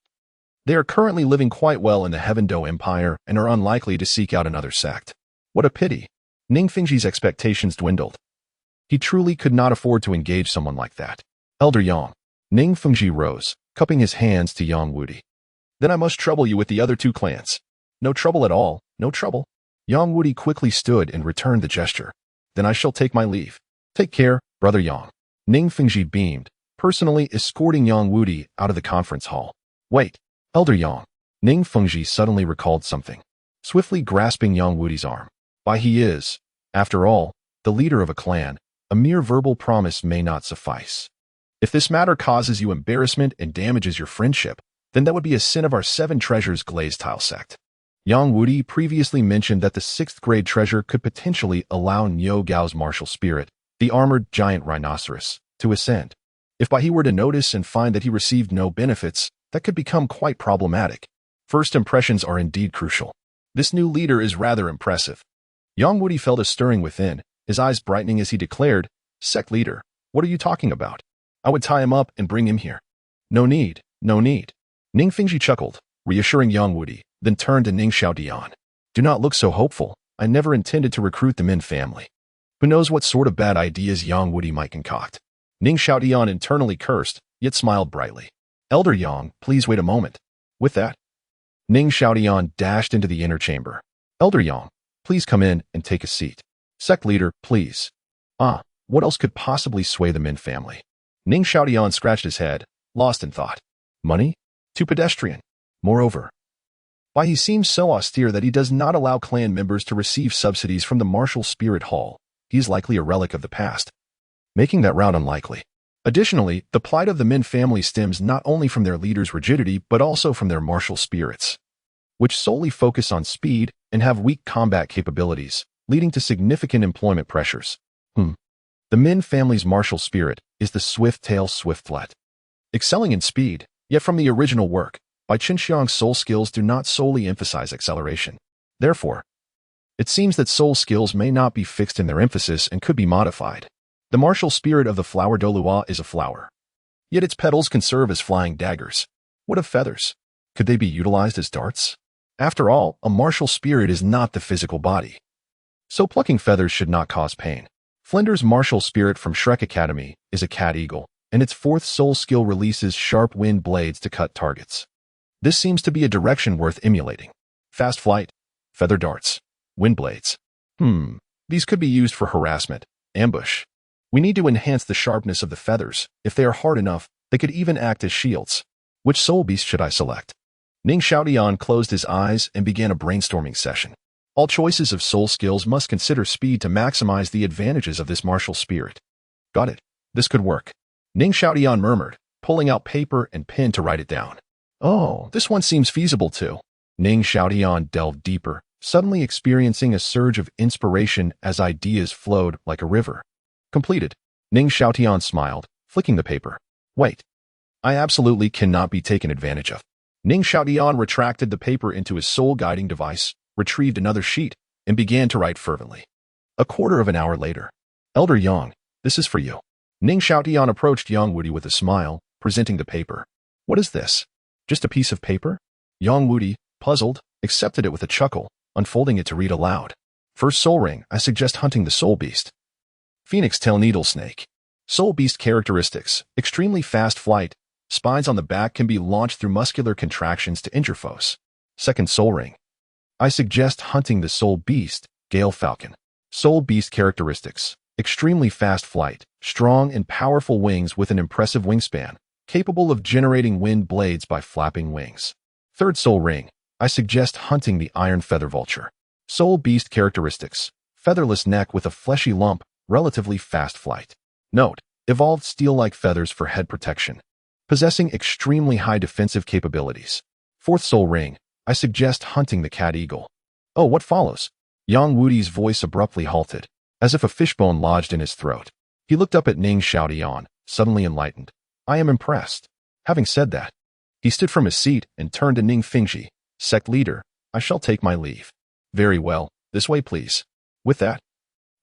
They are currently living quite well in the Heaven Do Empire and are unlikely to seek out another sect." "What a pity." Ning Fengzhi's expectations dwindled. He truly could not afford to engage someone like that. "Elder Yang." Ning Fengzhi rose, cupping his hands to Yang Wudi. "Then I must trouble you with the other 2 clans." "No trouble at all, no trouble." Yang Wudi quickly stood and returned the gesture. "Then I shall take my leave." "Take care, brother Yang." Ning Fengzhi beamed, personally escorting Yang Wudi out of the conference hall. "Wait, Elder Yang." Ning Fengzhi suddenly recalled something, swiftly grasping Yang Wudi's arm. "Baihe is, after all, the leader of a clan. A mere verbal promise may not suffice. If this matter causes you embarrassment and damages your friendship, then that would be a sin of our 7 Treasures Glazed Tile sect." Yang Wudi previously mentioned that the 6th grade treasure could potentially allow Niu Gao's martial spirit, the armored giant rhinoceros, to ascend. If Baihe were to notice and find that he received no benefits, that could become quite problematic. First impressions are indeed crucial. This new leader is rather impressive. Yang Wudi felt a stirring within, his eyes brightening as he declared, "Sect leader, what are you talking about? I would tie him up and bring him here." "No need, no need." Ning Fengzhi chuckled, reassuring Yang Wudi, then turned to Ning Xiaotian. "Do not look so hopeful. I never intended to recruit the Min family. Who knows what sort of bad ideas Yang Wudi might concoct." Ning Xiaotian internally cursed, yet smiled brightly. "Elder Yang, please wait a moment." With that, Ning Xiaotian dashed into the inner chamber. "Elder Yang, please come in and take a seat." "Sect leader, please." What else could possibly sway the Min family? Ning Xiaotian scratched his head, lost in thought. Money? Too pedestrian. Moreover, Baihe seems so austere that he does not allow clan members to receive subsidies from the Martial Spirit Hall. He is likely a relic of the past, making that route unlikely. Additionally, the plight of the Min family stems not only from their leader's rigidity but also from their martial spirits, which solely focus on speed and have weak combat capabilities, leading to significant employment pressures. The Min family's martial spirit is the swift-tail swiftlet, excelling in speed, yet from the original work, Bai Chenxiang's soul skills do not solely emphasize acceleration. Therefore, it seems that soul skills may not be fixed in their emphasis and could be modified. The martial spirit of the flower Douluo is a flower, yet its petals can serve as flying daggers. What of feathers? Could they be utilized as darts? After all, a martial spirit is not the physical body, so plucking feathers should not cause pain. Flinder's martial spirit from Shrek Academy is a cat eagle, and its 4th soul skill releases sharp wind blades to cut targets. This seems to be a direction worth emulating. Fast flight, feather darts, wind blades. These could be used for harassment, ambush. We need to enhance the sharpness of the feathers. If they are hard enough, they could even act as shields. Which soul beast should I select? Ning Xiaotian closed his eyes and began a brainstorming session. All choices of soul skills must consider speed to maximize the advantages of this martial spirit. Got it. This could work. Ning Xiaotian murmured, pulling out paper and pen to write it down. Oh, this one seems feasible too. Ning Xiaotian delved deeper, suddenly experiencing a surge of inspiration as ideas flowed like a river. Completed. Ning Xiaotian smiled, flicking the paper. Wait. I absolutely cannot be taken advantage of. Ning Xiaotian retracted the paper into his soul-guiding device, retrieved another sheet, and began to write fervently. A quarter of an hour later. Elder Yang, this is for you. Ning Xiaotian approached Yang Wudi with a smile, presenting the paper. What is this? Just a piece of paper? Yang Wudi, puzzled, accepted it with a chuckle, unfolding it to read aloud. First soul ring, I suggest hunting the soul beast. Phoenix tail needle snake. Soul beast characteristics, extremely fast flight. Spines on the back can be launched through muscular contractions to injure foes. Second soul ring. I suggest hunting the soul beast, Gale Falcon. Soul beast characteristics, extremely fast flight, strong and powerful wings with an impressive wingspan, capable of generating wind blades by flapping wings. Third soul ring. I suggest hunting the iron feather vulture. Soul beast characteristics, featherless neck with a fleshy lump, relatively fast flight. Note, evolved steel-like feathers for head protection. Possessing extremely high defensive capabilities. Fourth soul ring. I suggest hunting the cat eagle. Oh, what follows? Yang Wudi's voice abruptly halted, as if a fishbone lodged in his throat. He looked up at Ning Xiaotian, suddenly enlightened. I am impressed. Having said that, he stood from his seat and turned to Ning Fengzhi, sect leader. I shall take my leave. Very well, this way please. With that,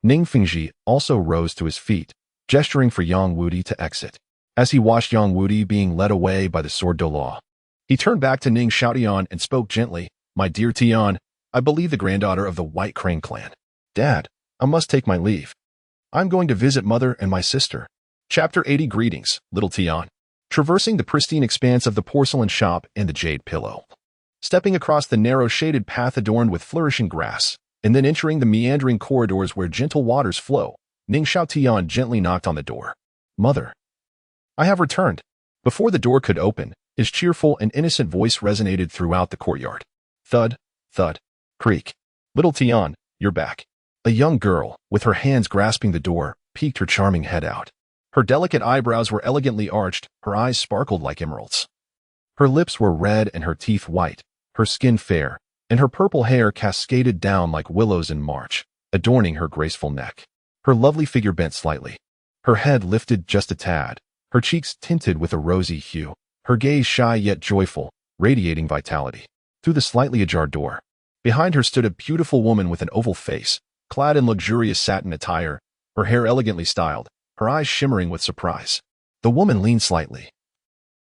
Ning Fengzhi also rose to his feet, gesturing for Yang Wudi to exit. As he watched Yang Wudi being led away by the sword Douluo, he turned back to Ning Xiaotian and spoke gently. My dear Tian, I believe the granddaughter of the White Crane clan. Dad, I must take my leave. I'm going to visit mother and my sister. Chapter 80 Greetings, little Tian. Traversing the pristine expanse of the porcelain shop and the jade pillow. Stepping across the narrow shaded path adorned with flourishing grass, and then entering the meandering corridors where gentle waters flow, Ning Xiaotian gently knocked on the door. Mother. I have returned. Before the door could open, his cheerful and innocent voice resonated throughout the courtyard. Thud, thud, creak. Little Tian, you're back. A young girl, with her hands grasping the door, peeked her charming head out. Her delicate eyebrows were elegantly arched, her eyes sparkled like emeralds. Her lips were red and her teeth white, her skin fair, and her purple hair cascaded down like willows in March, adorning her graceful neck. Her lovely figure bent slightly. Her head lifted just a tad, her cheeks tinted with a rosy hue, her gaze shy yet joyful, radiating vitality. Through the slightly ajar door, behind her stood a beautiful woman with an oval face, clad in luxurious satin attire, her hair elegantly styled, her eyes shimmering with surprise. The woman leaned slightly,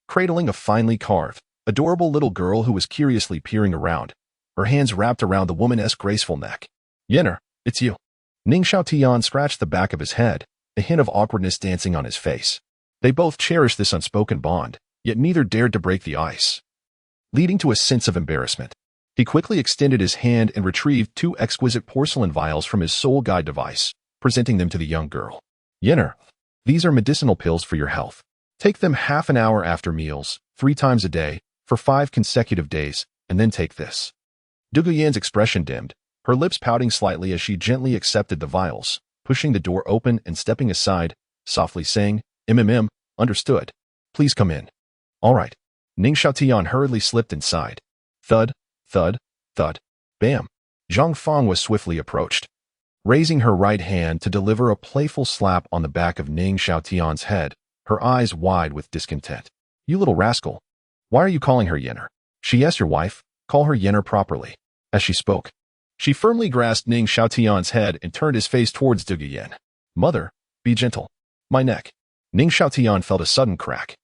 cradling a finely carved, adorable little girl who was curiously peering around, her hands wrapped around the woman's graceful neck. Yenner, it's you. Ning Xiaotian scratched the back of his head, a hint of awkwardness dancing on his face. They both cherished this unspoken bond, yet neither dared to break the ice, leading to a sense of embarrassment. He quickly extended his hand and retrieved 2 exquisite porcelain vials from his soul guide device, presenting them to the young girl. Yenner, these are medicinal pills for your health. Take them half an hour after meals, 3 times a day, for 5 consecutive days, and then take this. Dugu Yan's expression dimmed, her lips pouting slightly as she gently accepted the vials, pushing the door open and stepping aside, softly saying, understood. Please come in. All right. Ning Xiaotian hurriedly slipped inside. Thud, thud, thud. Bam. Zhang Feng was swiftly approached, raising her right hand to deliver a playful slap on the back of Ning Xiaotian's head, her eyes wide with discontent. You little rascal. Why are you calling her Yenner? She is your wife. Call her Yenner properly. As she spoke, she firmly grasped Ning Xiaotian's head and turned his face towards Dugu Yan. Mother, be gentle. My neck. Ning Xiaotian felt a sudden crack,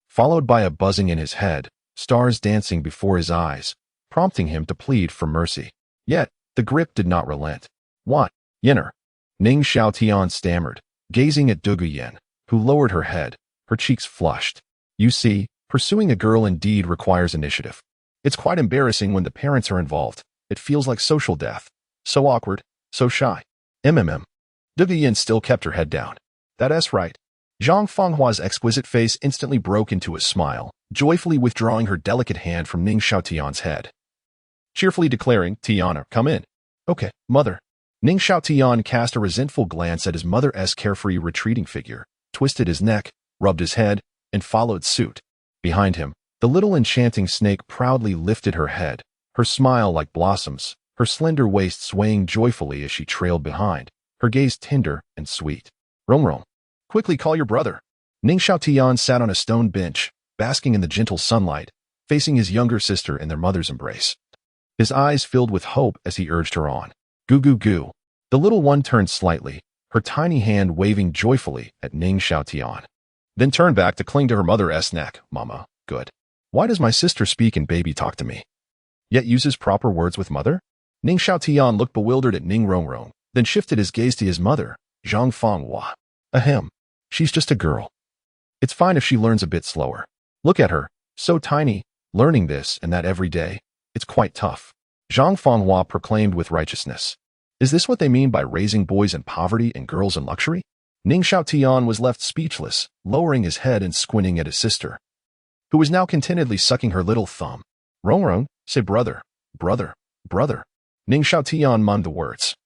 followed by a buzzing in his head, stars dancing before his eyes, prompting him to plead for mercy. Yet, the grip did not relent. What? Yenner. Ning Xiaotian stammered, gazing at Dugu Yan, who lowered her head, her cheeks flushed. You see, pursuing a girl indeed requires initiative. It's quite embarrassing when the parents are involved. It feels like social death. So awkward, so shy. Dugu Yan still kept her head down. That's right. Zhang Fenghua's exquisite face instantly broke into a smile, joyfully withdrawing her delicate hand from Ning Xiaotian's head, cheerfully declaring, Tiana, come in. Okay, mother. Ning Xiaotian cast a resentful glance at his mother's carefree retreating figure, twisted his neck, rubbed his head, and followed suit. Behind him, the little enchanting snake proudly lifted her head, her smile like blossoms, her slender waist swaying joyfully as she trailed behind, her gaze tender and sweet. Rongrong, quickly call your brother. Ning Xiaotian sat on a stone bench, basking in the gentle sunlight, facing his younger sister in their mother's embrace. His eyes filled with hope as he urged her on. Goo goo goo. The little one turned slightly, her tiny hand waving joyfully at Ning Xiaotian. Then turned back to cling to her mother's neck. Mama, good. Why does my sister speak and baby talk to me, yet uses proper words with mother? Ning Xiaotian looked bewildered at Ning Rongrong, then shifted his gaze to his mother, Zhang Fenghua. Ahem. She's just a girl. It's fine if she learns a bit slower. Look at her, so tiny, learning this and that every day. It's quite tough. Zhang Fenghua proclaimed with righteousness. Is this what they mean by raising boys in poverty and girls in luxury? Ning Xiaotian was left speechless, lowering his head and squinting at his sister, who was now contentedly sucking her little thumb. Rongrong, say brother, brother, brother. Ning Xiaotian mummed the words,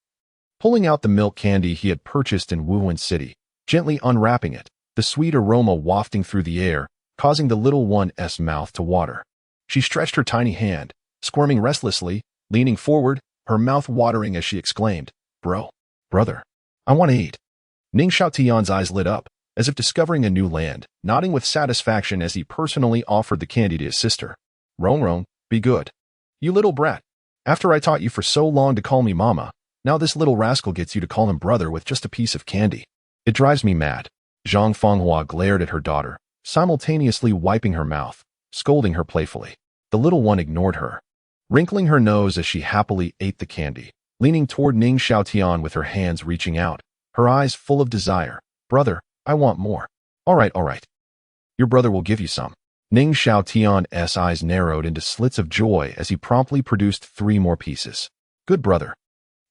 pulling out the milk candy he had purchased in Wuhan City, gently unwrapping it, the sweet aroma wafting through the air, causing the little one's mouth to water. She stretched her tiny hand, squirming restlessly, leaning forward, her mouth watering as she exclaimed, brother, I want to eat. Ning Xiaotian's eyes lit up, as if discovering a new land, nodding with satisfaction as he personally offered the candy to his sister. Rongrong, be good. You little brat. After I taught you for so long to call me mama, now this little rascal gets you to call him brother with just a piece of candy. It drives me mad. Zhang Fenghua glared at her daughter, simultaneously wiping her mouth, scolding her playfully. The little one ignored her, wrinkling her nose as she happily ate the candy, leaning toward Ning Xiaotian with her hands reaching out, her eyes full of desire. Brother, I want more. All right. Your brother will give you some. Ning Xiaotian's eyes narrowed into slits of joy as he promptly produced 3 more pieces. Good brother.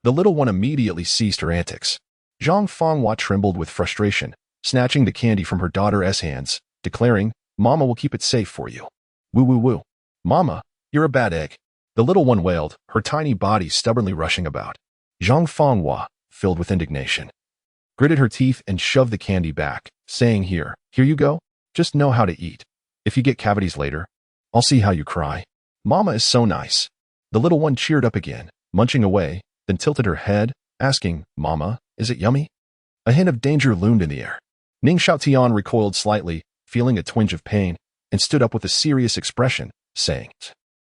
The little one immediately ceased her antics. Zhang Fenghua trembled with frustration, snatching the candy from her daughter's hands, declaring, Mama will keep it safe for you. Woo. Mama, you're a bad egg. The little one wailed, her tiny body stubbornly rushing about. Zhang Fenghua, filled with indignation, gritted her teeth and shoved the candy back, saying, Here you go. Just know how to eat. If you get cavities later, I'll see how you cry. Mama is so nice. The little one cheered up again, munching away, then tilted her head, asking, Mama, is it yummy? A hint of danger loomed in the air. Ning Xiaotian recoiled slightly, feeling a twinge of pain, and stood up with a serious expression, saying,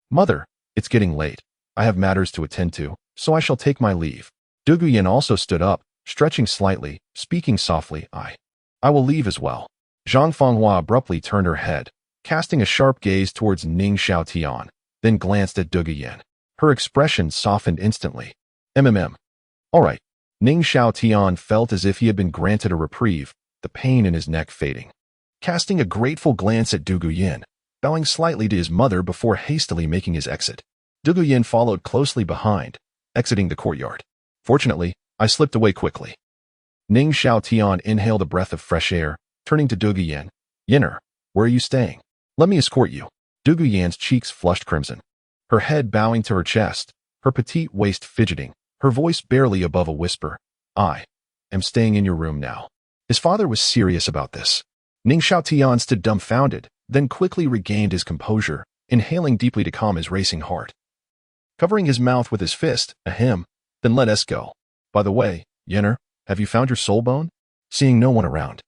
Mother, it's getting late. I have matters to attend to, so I shall take my leave. Dugu Yan also stood up, stretching slightly, speaking softly, I will leave as well. Zhang Fenghua abruptly turned her head, casting a sharp gaze towards Ning Xiaotian, then glanced at Dugu Yan. Her expression softened instantly. All right. Ning Xiaotian felt as if he had been granted a reprieve, the pain in his neck fading. Casting a grateful glance at Dugu Yan, bowing slightly to his mother before hastily making his exit. Dugu Yan followed closely behind, exiting the courtyard. Fortunately, I slipped away quickly. Ning Xiaotian inhaled a breath of fresh air, turning to Dugu Yan. Yenner, where are you staying? Let me escort you. Dugu Yan's cheeks flushed crimson, her head bowing to her chest, her petite waist fidgeting, her voice barely above a whisper. I am staying in your room now. His father was serious about this. Ning Xiaotian stood dumbfounded, then quickly regained his composure, inhaling deeply to calm his racing heart. Covering his mouth with his fist, then let us go. By the way, Yenner, have you found your soul bone? Seeing no one around,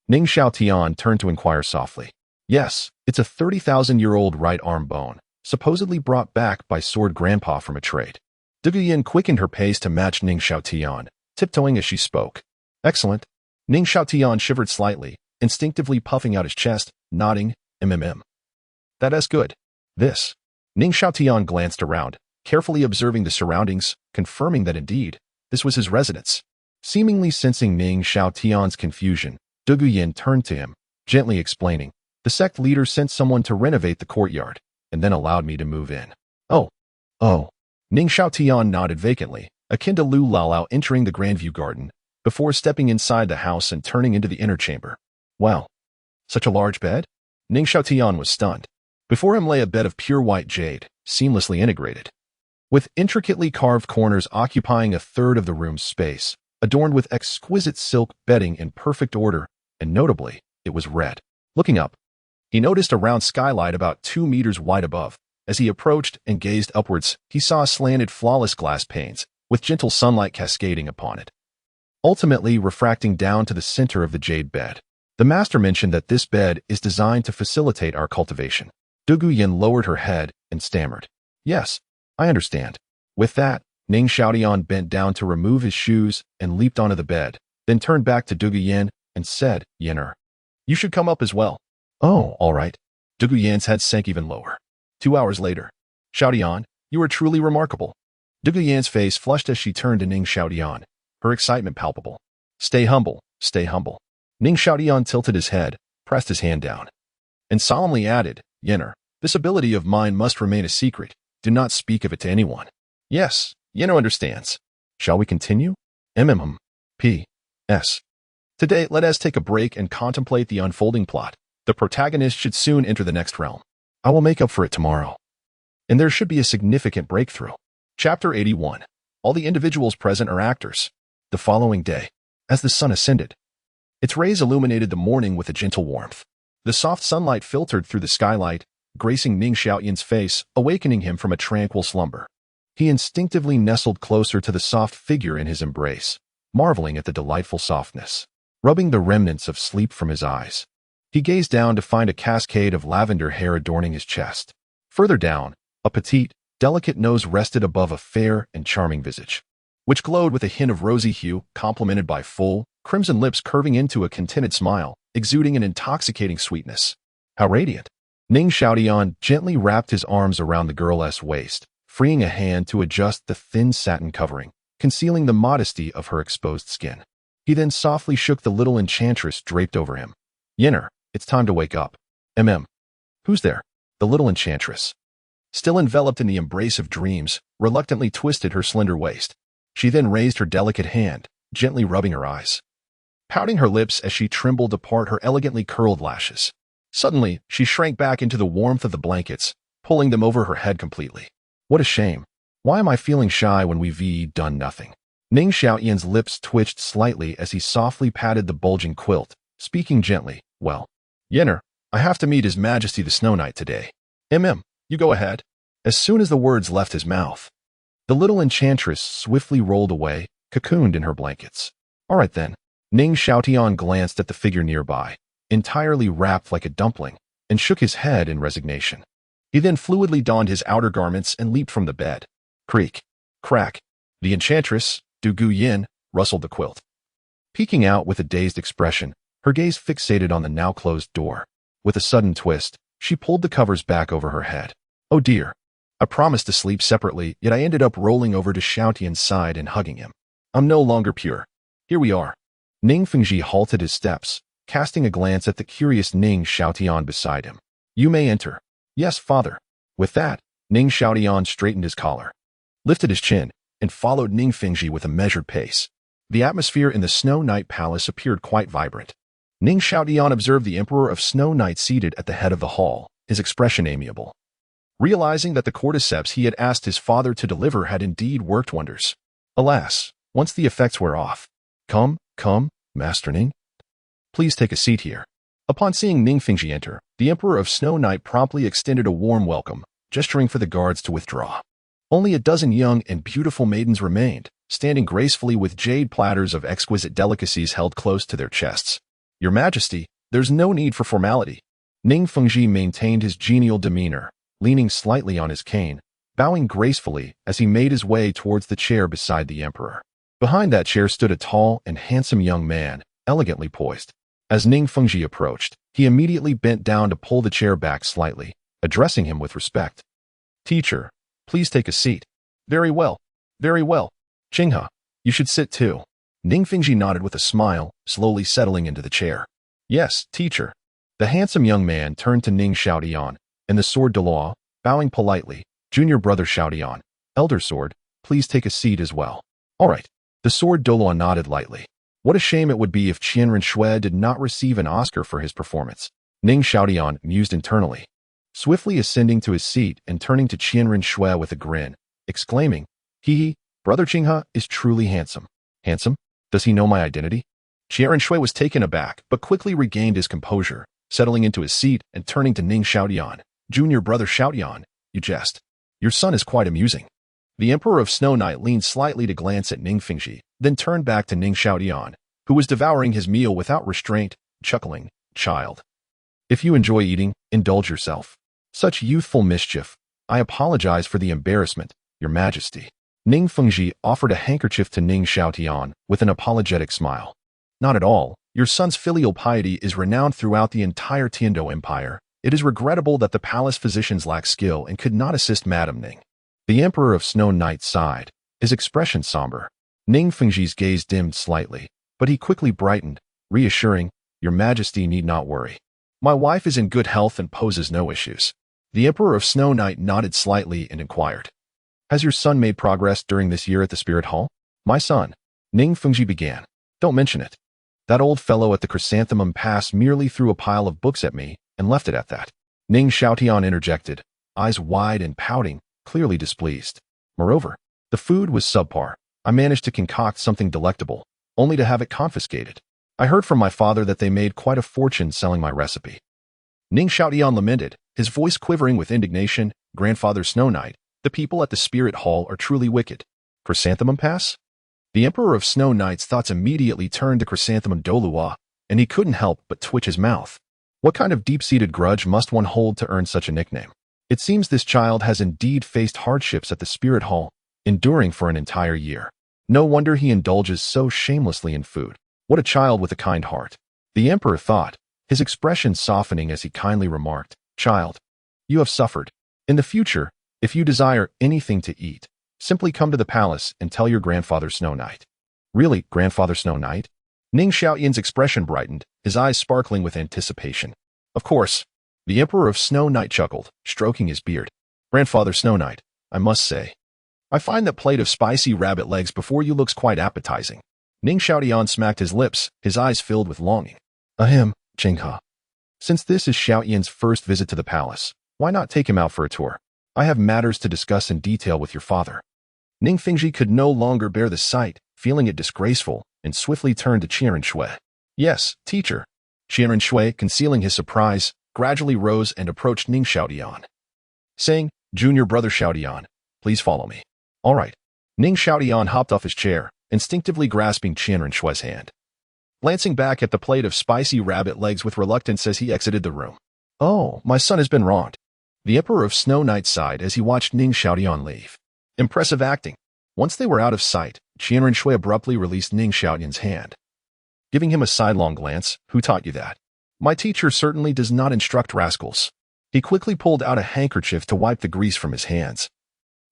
Ning Xiaotian turned to inquire softly. Yes, it's a 30,000-year-old right arm bone, supposedly brought back by Sword Grandpa from a trade. Dugu Yan quickened her pace to match Ning Xiaotian, tiptoeing as she spoke. Excellent. Ning Xiaotian shivered slightly, instinctively puffing out his chest, nodding, That's good. This. Ning Xiaotian glanced around, carefully observing the surroundings, confirming that indeed, this was his residence. Seemingly sensing Ning Xiaotian's confusion, Dugu Yan turned to him, gently explaining, the sect leader sent someone to renovate the courtyard, and then allowed me to move in. Oh. Ning Xiaotian nodded vacantly, akin to Lu Laolao entering the Grandview Garden, before stepping inside the house and turning into the inner chamber. Wow. Such a large bed? Ning Xiaotian was stunned. Before him lay a bed of pure white jade, seamlessly integrated, with intricately carved corners occupying a third of the room's space, adorned with exquisite silk bedding in perfect order, and notably, it was red. Looking up, he noticed a round skylight about 2 meters wide above, As he approached and gazed upwards, he saw slanted, flawless glass panes, with gentle sunlight cascading upon it, ultimately refracting down to the center of the jade bed. The master mentioned that this bed is designed to facilitate our cultivation. Dugu Yan lowered her head and stammered, "Yes, I understand." With that, Ning Xiaotian bent down to remove his shoes and leaped onto the bed, then turned back to Dugu Yan and said, "Yener, you should come up as well." "Oh, all right." Dugu Yan's head sank even lower. 2 hours later. "Xiaotian, you are truly remarkable." Dugu Yan's face flushed as she turned to Ning Xiaotian, her excitement palpable. "Stay humble, stay humble." Ning Xiaotian tilted his head, pressed his hand down, and solemnly added, "Yener, this ability of mine must remain a secret. Do not speak of it to anyone." "Yes, Yener understands." "Shall we continue?" P.S. Today, let us take a break and contemplate the unfolding plot. The protagonist should soon enter the next realm. I will make up for it tomorrow. And there should be a significant breakthrough. Chapter 81. All the individuals present are actors. The following day, as the sun ascended, its rays illuminated the morning with a gentle warmth. The soft sunlight filtered through the skylight, gracing Ning Xiaotian's face, awakening him from a tranquil slumber. He instinctively nestled closer to the soft figure in his embrace, marveling at the delightful softness, rubbing the remnants of sleep from his eyes. He gazed down to find a cascade of lavender hair adorning his chest. Further down, a petite, delicate nose rested above a fair and charming visage, which glowed with a hint of rosy hue, complemented by full, crimson lips curving into a contented smile, exuding an intoxicating sweetness. How radiant! Ning Xiaotian gently wrapped his arms around the girl's waist, freeing a hand to adjust the thin satin covering, concealing the modesty of her exposed skin. He then softly shook the little enchantress draped over him. "Yener, it's time to wake up." Who's there?" The little enchantress, still enveloped in the embrace of dreams, reluctantly twisted her slender waist. She then raised her delicate hand, gently rubbing her eyes, pouting her lips as she trembled apart her elegantly curled lashes. Suddenly, she shrank back into the warmth of the blankets, pulling them over her head completely. What a shame. Why am I feeling shy when we've done nothing? Ning Xiaotian's lips twitched slightly as he softly patted the bulging quilt, speaking gently. "Well, Yener, I have to meet His Majesty the Snow Knight today." You go ahead." As soon as the words left his mouth, the little enchantress swiftly rolled away, cocooned in her blankets. "All right then." Ning Xiaotian glanced at the figure nearby, entirely wrapped like a dumpling, and shook his head in resignation. He then fluidly donned his outer garments and leaped from the bed. Creak, crack. The enchantress, Dugu Yan, rustled the quilt, peeking out with a dazed expression, her gaze fixated on the now closed door. With a sudden twist, she pulled the covers back over her head. "Oh dear. I promised to sleep separately, yet I ended up rolling over to Xuantian's side and hugging him. I'm no longer pure. Here we are." Ning Fengzhi halted his steps, casting a glance at the curious Ning Xiaotian beside him. "You may enter." "Yes, father." With that, Ning Xiaotian straightened his collar, lifted his chin, and followed Ning Fengzhi with a measured pace. The atmosphere in the Snow Knight Palace appeared quite vibrant. Ning Xiaotian observed the Emperor of Snow Knight seated at the head of the hall, his expression amiable, realizing that the cordyceps he had asked his father to deliver had indeed worked wonders. Alas, once the effects were off. Come, Master Ning. Please take a seat here." Upon seeing Ning Fengzhi enter, the Emperor of Snow Knight promptly extended a warm welcome, gesturing for the guards to withdraw. Only a dozen young and beautiful maidens remained, standing gracefully with jade platters of exquisite delicacies held close to their chests. "Your Majesty, there's no need for formality." Ning Fengzhi maintained his genial demeanor, leaning slightly on his cane, bowing gracefully as he made his way towards the chair beside the Emperor. Behind that chair stood a tall and handsome young man, elegantly poised. As Ning Fengzhi approached, he immediately bent down to pull the chair back slightly, addressing him with respect. "Teacher, please take a seat." Very well. Qinghe, you should sit too." Ning Fengzhi nodded with a smile, slowly settling into the chair. "Yes, teacher." The handsome young man turned to Ning Xiaotian, and the sword Douluo, bowing politely. "Junior brother Xiaotian, elder sword, please take a seat as well." "All right." The sword Douluo nodded lightly. What a shame it would be if Qian Renxue did not receive an Oscar for his performance. Ning Xiaotian mused internally, swiftly ascending to his seat and turning to Qian Renxue with a grin, exclaiming, Brother Qinghe is truly handsome." "Handsome? Does he know my identity?" Qian Renxue was taken aback, but quickly regained his composure, settling into his seat and turning to Ning Xiaotian. "Junior brother Xiaotian, you jest. Your son is quite amusing. The Emperor of Snow Night leaned slightly to glance at Ning Fengzhi, then turned back to Ning Xiaotian, who was devouring his meal without restraint, chuckling, "Child, if you enjoy eating, indulge yourself. Such youthful mischief. I apologize for the embarrassment, Your Majesty." Ning Fengzhi offered a handkerchief to Ning Xiaotian with an apologetic smile. "Not at all. Your son's filial piety is renowned throughout the entire Tiandou Empire. It is regrettable that the palace physicians lack skill and could not assist Madame Ning." The Emperor of Snow Night sighed, his expression somber. Ning Fengzhi's gaze dimmed slightly, but he quickly brightened, reassuring, "Your Majesty need not worry. My wife is in good health and poses no issues." The Emperor of Snow Night nodded slightly and inquired, "Has your son made progress during this year at the Spirit Hall?" "My son," Ning Fengzhi began. "Don't mention it. That old fellow at the Chrysanthemum Pass merely threw a pile of books at me and left it at that." Ning Xiaotian interjected, eyes wide and pouting, clearly displeased. "Moreover, the food was subpar. I managed to concoct something delectable, only to have it confiscated. I heard from my father that they made quite a fortune selling my recipe." Ning Xiaotian lamented, his voice quivering with indignation. "Grandfather Snow Night, the people at the Spirit Hall are truly wicked." Chrysanthemum Pass? The Emperor of Snow Night's thoughts immediately turned to Chrysanthemum Douluos, and he couldn't help but twitch his mouth. What kind of deep-seated grudge must one hold to earn such a nickname? It seems this child has indeed faced hardships at the Spirit Hall, enduring for an entire year. No wonder he indulges so shamelessly in food. What a child with a kind heart. The Emperor thought, his expression softening as he kindly remarked, "Child, you have suffered. In the future, if you desire anything to eat, simply come to the palace and tell your grandfather Snow Night." "Really, Grandfather Snow Night?" Ning Xiaotian's expression brightened, his eyes sparkling with anticipation. "Of course." The Emperor of Snow Night chuckled, stroking his beard. "Grandfather Snow Night, I must say, I find that plate of spicy rabbit legs before you looks quite appetizing." Ning Xiaotian smacked his lips, his eyes filled with longing. "Ahem, Chenxin. Since this is Xiaotian's first visit to the palace, why not take him out for a tour? I have matters to discuss in detail with your father." Ning Fengzhi could no longer bear the sight, feeling it disgraceful, and swiftly turned to Qian Renxue. "Yes, teacher." Qian Renxue, concealing his surprise, gradually rose and approached Ning Xiaotian, saying, "Junior brother Xiaotian, please follow me." "All right." Ning Xiaotian hopped off his chair, instinctively grasping Qian Renxue's hand. Glancing back at the plate of spicy rabbit legs with reluctance as he exited the room. "Oh, my son has been wronged." The Emperor of Snow Night sighed as he watched Ning Xiaotian leave. Impressive acting. Once they were out of sight, Qian Renxue abruptly released Ning Xiaotian's hand, giving him a sidelong glance. "Who taught you that?" "My teacher certainly does not instruct rascals." He quickly pulled out a handkerchief to wipe the grease from his hands,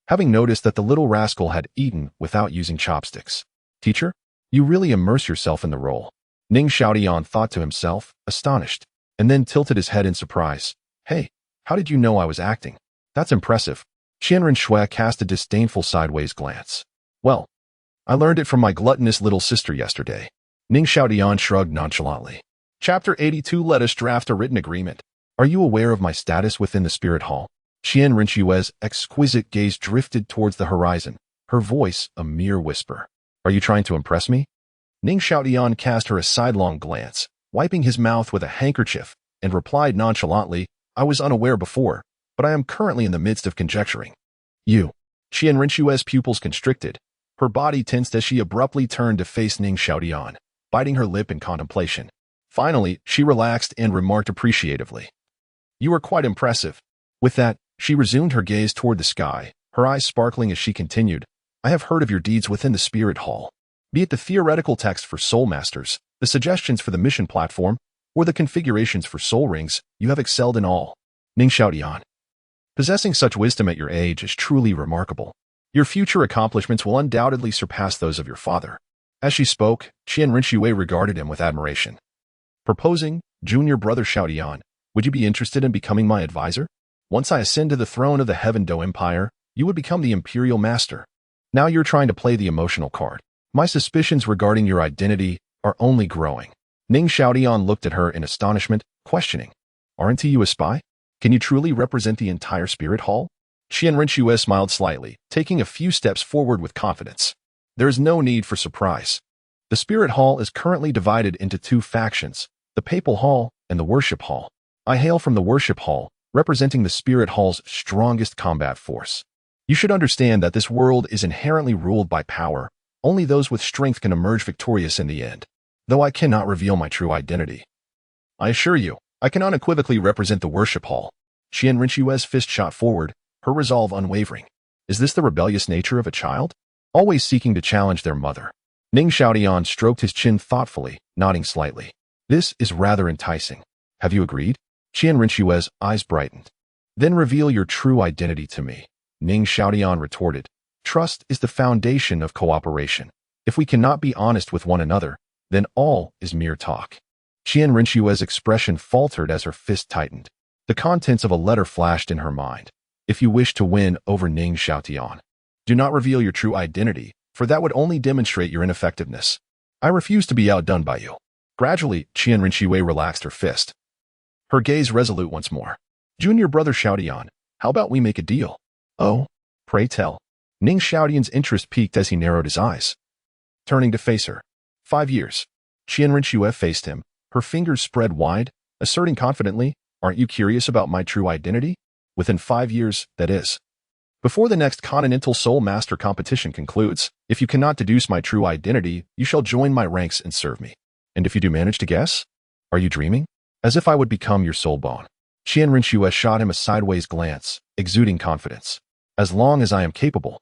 having noticed that the little rascal had eaten without using chopsticks. "Teacher, you really immerse yourself in the role." Ning Xiaotian thought to himself, astonished, and then tilted his head in surprise. "Hey, how did you know I was acting?" "That's impressive." Qian Renxue cast a disdainful sideways glance. "Well, I learned it from my gluttonous little sister yesterday." Ning Xiaotian shrugged nonchalantly. Chapter 82. Let us draft a written agreement. "Are you aware of my status within the Spirit Hall?" Qian Renxue's exquisite gaze drifted towards the horizon, her voice a mere whisper. "Are you trying to impress me?" Ning Xiaotian cast her a sidelong glance, wiping his mouth with a handkerchief, and replied nonchalantly, "I was unaware before, but I am currently in the midst of conjecturing." "You." Qian Renxue's pupils constricted. Her body tensed as she abruptly turned to face Ning Xiaotian, biting her lip in contemplation. Finally, she relaxed and remarked appreciatively, "You are quite impressive." With that, she resumed her gaze toward the sky, her eyes sparkling as she continued, "I have heard of your deeds within the Spirit Hall. Be it the theoretical text for Soul Masters, the suggestions for the mission platform, or the configurations for soul rings, you have excelled in all." Ning Xiaotian. Possessing such wisdom at your age is truly remarkable. Your future accomplishments will undoubtedly surpass those of your father. As she spoke, Qian Renxue regarded him with admiration. "Proposing, junior brother Xiaotian, would you be interested in becoming my advisor? Once I ascend to the throne of the Heaven-Do Empire, you would become the Imperial Master. Now you're trying to play the emotional card. My suspicions regarding your identity are only growing." Ning Xiaotian looked at her in astonishment, questioning, "Aren't you a spy? Can you truly represent the entire Spirit Hall?" Qian Renxue smiled slightly, taking a few steps forward with confidence. "There is no need for surprise. The Spirit Hall is currently divided into two factions, the Papal Hall and the Worship Hall. I hail from the Worship Hall, representing the Spirit Hall's strongest combat force. You should understand that this world is inherently ruled by power. Only those with strength can emerge victorious in the end, though I cannot reveal my true identity. I assure you, I can unequivocally represent the Worship Hall. Qian Renxue's fist shot forward, her resolve unwavering. Is this the rebellious nature of a child? Always seeking to challenge their mother. Ning Xiaotian stroked his chin thoughtfully, nodding slightly. This is rather enticing. Have you agreed? Qian Renxue's eyes brightened. Then reveal your true identity to me. Ning Xiaotian retorted. Trust is the foundation of cooperation. If we cannot be honest with one another, then all is mere talk. Qian Renxue's expression faltered as her fist tightened. The contents of a letter flashed in her mind. If you wish to win over Ning Xiaotian, do not reveal your true identity, for that would only demonstrate your ineffectiveness. I refuse to be outdone by you. Gradually, Qian Renxue relaxed her fist. Her gaze resolute once more. Junior brother Xiaotian, how about we make a deal? Oh, pray tell. Ning Xiaotian's interest peaked as he narrowed his eyes. Turning to face her. 5 years. Qian Renxue faced him, her fingers spread wide, asserting confidently, aren't you curious about my true identity? Within 5 years, that is. Before the next Continental Soul Master competition concludes, if you cannot deduce my true identity, you shall join my ranks and serve me. And if you do manage to guess? Are you dreaming? As if I would become your soul bone. Qian Renxue shot him a sideways glance, exuding confidence. As long as I am capable,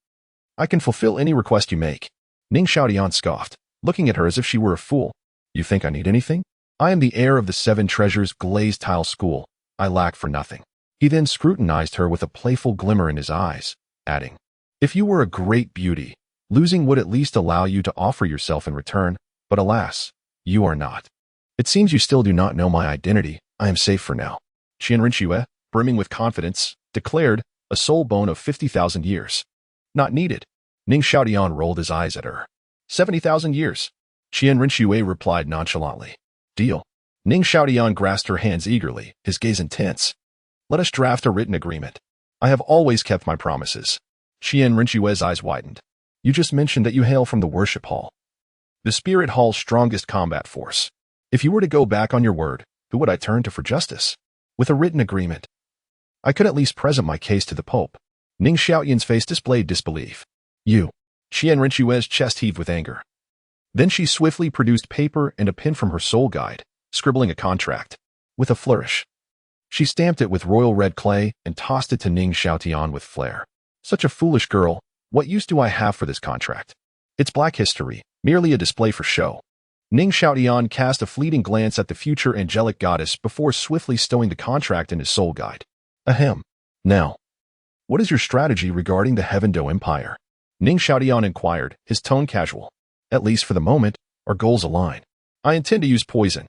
I can fulfill any request you make. Ning Xiaotian scoffed, looking at her as if she were a fool. You think I need anything? I am the heir of the Seven Treasures Glazed Tile school. I lack for nothing. He then scrutinized her with a playful glimmer in his eyes, adding, if you were a great beauty, losing would at least allow you to offer yourself in return, but alas, you are not. It seems you still do not know my identity. I am safe for now. Qian Renxue, brimming with confidence, declared, a soul bone of 50,000 years. Not needed. Ning Xiaotian rolled his eyes at her. 70,000 years. Qian Renxue replied nonchalantly. Deal. Ning Xiaotian grasped her hands eagerly, his gaze intense. Let us draft a written agreement. I have always kept my promises. Qian Renxue's eyes widened. You just mentioned that you hail from the Worship Hall. The Spirit Hall's strongest combat force. If you were to go back on your word, who would I turn to for justice? With a written agreement, I could at least present my case to the Pope. Ning Xiaotian's face displayed disbelief. You. Qian Renxue's chest heaved with anger. Then she swiftly produced paper and a pen from her soul guide, scribbling a contract. With a flourish, she stamped it with royal red clay and tossed it to Ning Xiaotian with flair. Such a foolish girl, what use do I have for this contract? It's black history, merely a display for show. Ning Xiaotian cast a fleeting glance at the future angelic goddess before swiftly stowing the contract in his soul guide. Ahem. Now, what is your strategy regarding the Heavendo Empire? Ning Xiaotian inquired, his tone casual. At least for the moment, our goals align. I intend to use poison.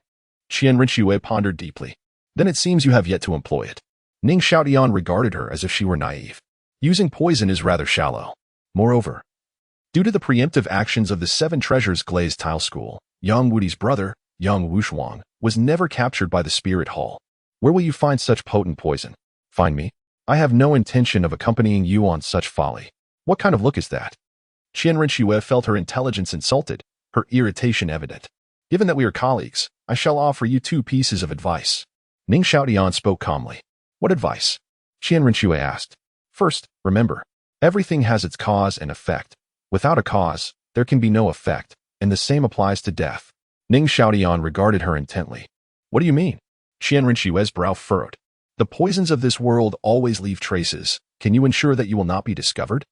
Qian Renxue pondered deeply. Then it seems you have yet to employ it. Ning Xiaotian regarded her as if she were naive. Using poison is rather shallow. Moreover, due to the preemptive actions of the Seven Treasures Glazed Tile School, Yang Wudi's brother, Yang Wushuang, was never captured by the Spirit Hall. Where will you find such potent poison? Find me. I have no intention of accompanying you on such folly. What kind of look is that? Qian Renxue felt her intelligence insulted, her irritation evident. Given that we are colleagues, I shall offer you 2 pieces of advice. Ning Xiaotian spoke calmly. What advice? Qian Renxue asked. First, remember, everything has its cause and effect. Without a cause, there can be no effect, and the same applies to death. Ning Xiaotian regarded her intently. What do you mean? Qian Renxue's brow furrowed. The poisons of this world always leave traces. Can you ensure that you will not be discovered?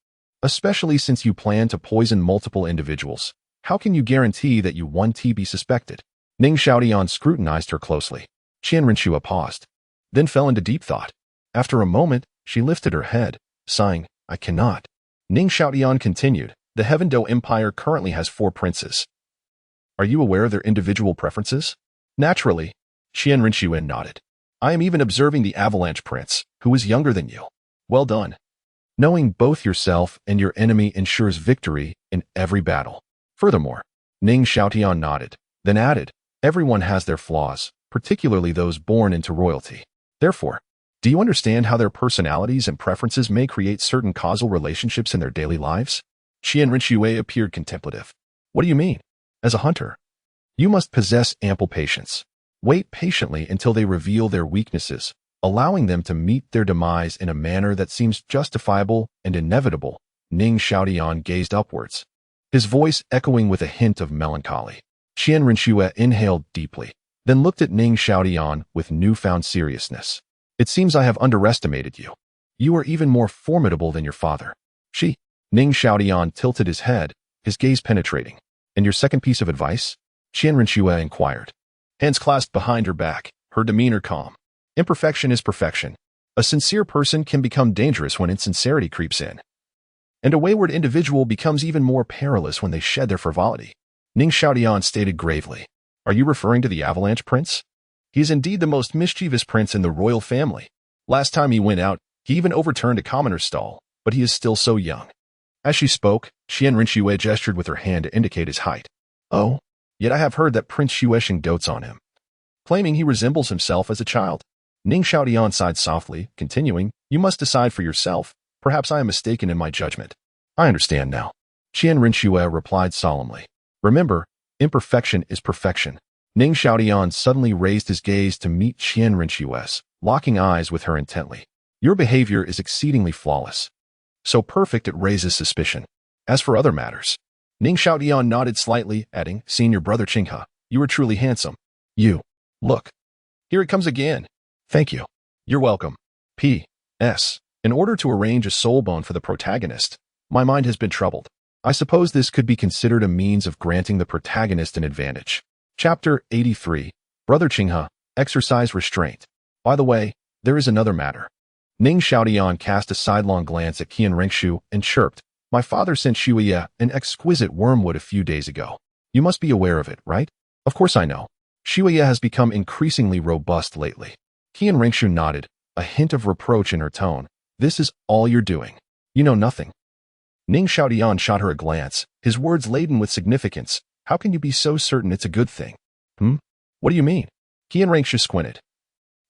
Especially since you plan to poison multiple individuals. How can you guarantee that you won't be suspected? Ning Xiaotian scrutinized her closely. Qian Renxue paused, then fell into deep thought. After a moment, she lifted her head, sighing, I cannot. Ning Xiaotian continued, the Heavendo Empire currently has 4 princes. Are you aware of their individual preferences? Naturally. Qian Renxue nodded. I am even observing the Avalanche Prince, who is younger than you. Well done. Knowing both yourself and your enemy ensures victory in every battle. Furthermore, Ning Xiaotian nodded, then added, everyone has their flaws, particularly those born into royalty. Therefore, do you understand how their personalities and preferences may create certain causal relationships in their daily lives? Qian Renxue appeared contemplative. What do you mean? As a hunter, you must possess ample patience. Wait patiently until they reveal their weaknesses, allowing them to meet their demise in a manner that seems justifiable and inevitable. Ning Xiaotian gazed upwards, his voice echoing with a hint of melancholy. Qian Renxue inhaled deeply, then looked at Ning Xiaotian with newfound seriousness. It seems I have underestimated you. You are even more formidable than your father. Ning Xiaotian tilted his head, his gaze penetrating. And your second piece of advice? Qian Renxue inquired. Hands clasped behind her back, her demeanor calm. Imperfection is perfection. A sincere person can become dangerous when insincerity creeps in. And a wayward individual becomes even more perilous when they shed their frivolity. Ning Xiaotian stated gravely. Are you referring to the Avalanche Prince? He is indeed the most mischievous prince in the royal family. Last time he went out, he even overturned a commoner's stall, but he is still so young. As she spoke, Qian Renxue gestured with her hand to indicate his height. Oh, yet I have heard that Prince Xuexing dotes on him, claiming he resembles himself as a child. Ning Xiaotian sighed softly, continuing, You must decide for yourself. Perhaps I am mistaken in my judgment. I understand now. Qian Renxue replied solemnly. Remember, imperfection is perfection. Ning Xiaotian suddenly raised his gaze to meet Qian Renxue's, locking eyes with her intently. Your behavior is exceedingly flawless. So perfect it raises suspicion. As for other matters, Ning Xiaotian nodded slightly, adding, Senior brother Qinghe, you are truly handsome. Look. Here it comes again. Thank you. You're welcome. P.S. In order to arrange a soul bone for the protagonist, my mind has been troubled. I suppose this could be considered a means of granting the protagonist an advantage. Chapter 83. Brother Qinghe, exercise restraint. By the way, there is another matter. Ning Xiaotian cast a sidelong glance at Qian Renxue and chirped, My father sent Xueye an exquisite wormwood a few days ago. You must be aware of it, right? Of course I know. Xueye has become increasingly robust lately. Qian Renxue nodded, a hint of reproach in her tone. This is all you're doing. You know nothing. Ning Xiaotian shot her a glance, his words laden with significance. How can you be so certain it's a good thing? What do you mean? Qian Renxue squinted.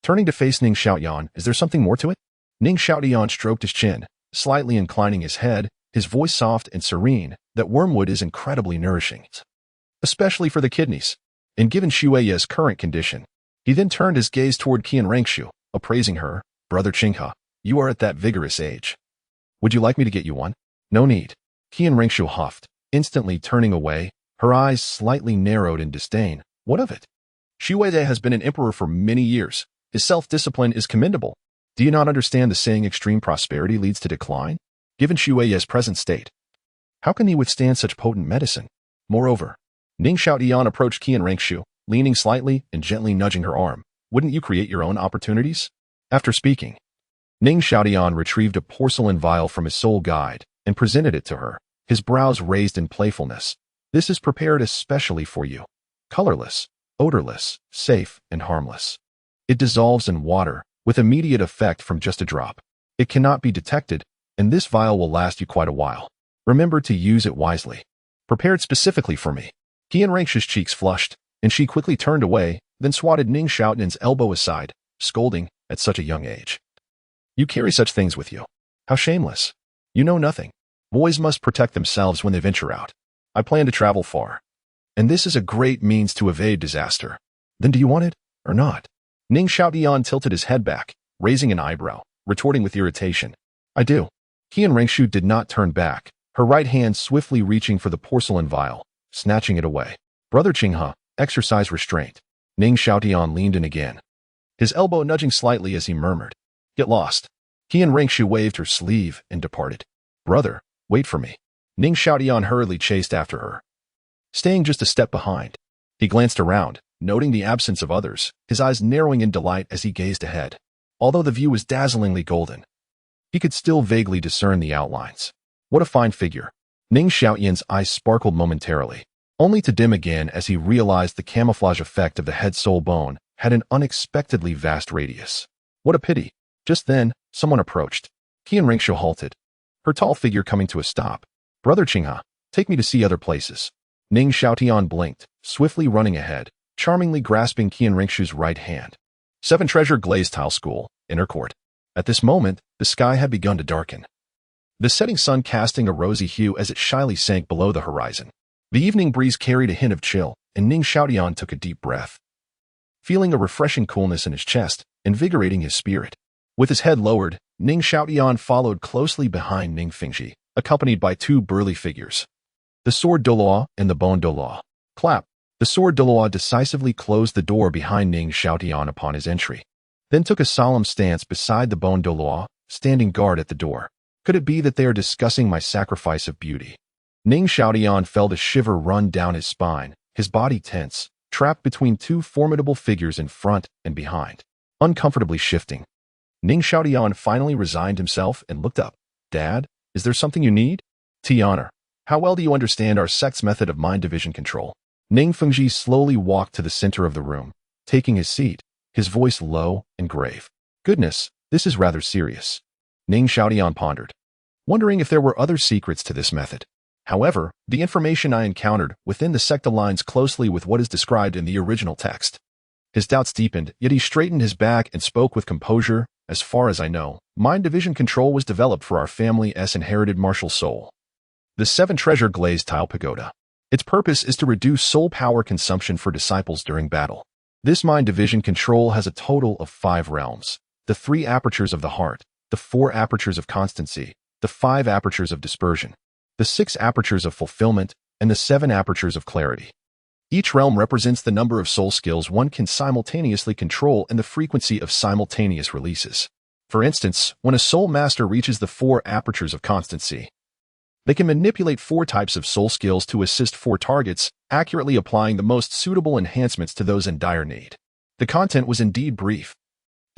Turning to face Ning Xiaotian, is there something more to it? Ning Xiaotian stroked his chin, slightly inclining his head, his voice soft and serene. That wormwood is incredibly nourishing, especially for the kidneys. And given Xueye's current condition, he then turned his gaze toward Qian Renxue, appraising her. Brother Qinghe, you are at that vigorous age. Would you like me to get you one? No need. Qian Renxue huffed, instantly turning away, her eyes slightly narrowed in disdain. What of it? Xueye has been an emperor for many years. His self-discipline is commendable. Do you not understand the saying extreme prosperity leads to decline? Given Xueye's present state, how can he withstand such potent medicine? Moreover, Ning Xiaotian approached Qian Renxue, leaning slightly and gently nudging her arm. Wouldn't you create your own opportunities? After speaking, Ning Xiaotian retrieved a porcelain vial from his soul guide and presented it to her, his brows raised in playfulness. This is prepared especially for you. Colorless, odorless, safe, and harmless. It dissolves in water, with immediate effect from just a drop. It cannot be detected, and this vial will last you quite a while. Remember to use it wisely. Prepared specifically for me. Qian Renxue's cheeks flushed, and she quickly turned away, then swatted Ning Xiaotian's elbow aside, scolding, at such a young age. You carry such things with you. How shameless. You know nothing. Boys must protect themselves when they venture out. I plan to travel far. And this is a great means to evade disaster. Then do you want it, or not? Ning Xiaotian tilted his head back, raising an eyebrow, retorting with irritation. I do. Qian Renxue did not turn back, her right hand swiftly reaching for the porcelain vial, snatching it away. Brother Qinghe, exercise restraint. Ning Xiaotian leaned in again, his elbow nudging slightly as he murmured, Get lost. Qian Renxue waved her sleeve and departed. Brother, wait for me. Ning Xiaotian hurriedly chased after her, staying just a step behind. He glanced around, noting the absence of others, his eyes narrowing in delight as he gazed ahead. Although the view was dazzlingly golden, he could still vaguely discern the outlines. What a fine figure. Ning Xiaotian's eyes sparkled momentarily, only to dim again as he realized the camouflage effect of the head soul bone had an unexpectedly vast radius. What a pity. Just then, someone approached. Qian Renxue halted, her tall figure coming to a stop. Brother Qinghe, take me to see other places. Ning Xiaotian blinked, swiftly running ahead, charmingly grasping Qian Renxue's right hand. Seven Treasure Glazed Tile School, Inner Court. At this moment, the sky had begun to darken, the setting sun casting a rosy hue as it shyly sank below the horizon. The evening breeze carried a hint of chill, and Ning Xiaotian took a deep breath. feeling a refreshing coolness in his chest, invigorating his spirit. With his head lowered, Ning Xiaotian followed closely behind Ning Fengzhi, accompanied by two burly figures. The sword Douluo and the bone Douluo. Clap. The sword Douluo decisively closed the door behind Ning Xiaotian upon his entry, then took a solemn stance beside the bone Douluo, standing guard at the door. Could it be that they are discussing my sacrifice of beauty? Ning Xiaotian felt a shiver run down his spine, his body tense, trapped between two formidable figures in front and behind, uncomfortably shifting. Ning Xiaotian finally resigned himself and looked up. Dad, is there something you need? Tian'er, how well do you understand our sect's method of mind division control? Ning Fengzhi slowly walked to the center of the room, taking his seat, his voice low and grave. Goodness, this is rather serious. Ning Xiaotian pondered, wondering if there were other secrets to this method. However, the information I encountered within the sect aligns closely with what is described in the original text. His doubts deepened, yet he straightened his back and spoke with composure. As far as I know, mind division control was developed for our family's inherited martial soul. The Seven Treasure Glazed Tile Pagoda. Its purpose is to reduce soul power consumption for disciples during battle. This mind division control has a total of 5 realms: the 3 apertures of the heart, the 4 apertures of constancy, the 5 apertures of dispersion, the 6 apertures of fulfillment, and the 7 apertures of clarity. Each realm represents the number of soul skills one can simultaneously control and the frequency of simultaneous releases. For instance, when a soul master reaches the 4 apertures of constancy, they can manipulate 4 types of soul skills to assist 4 targets, accurately applying the most suitable enhancements to those in dire need. The content was indeed brief,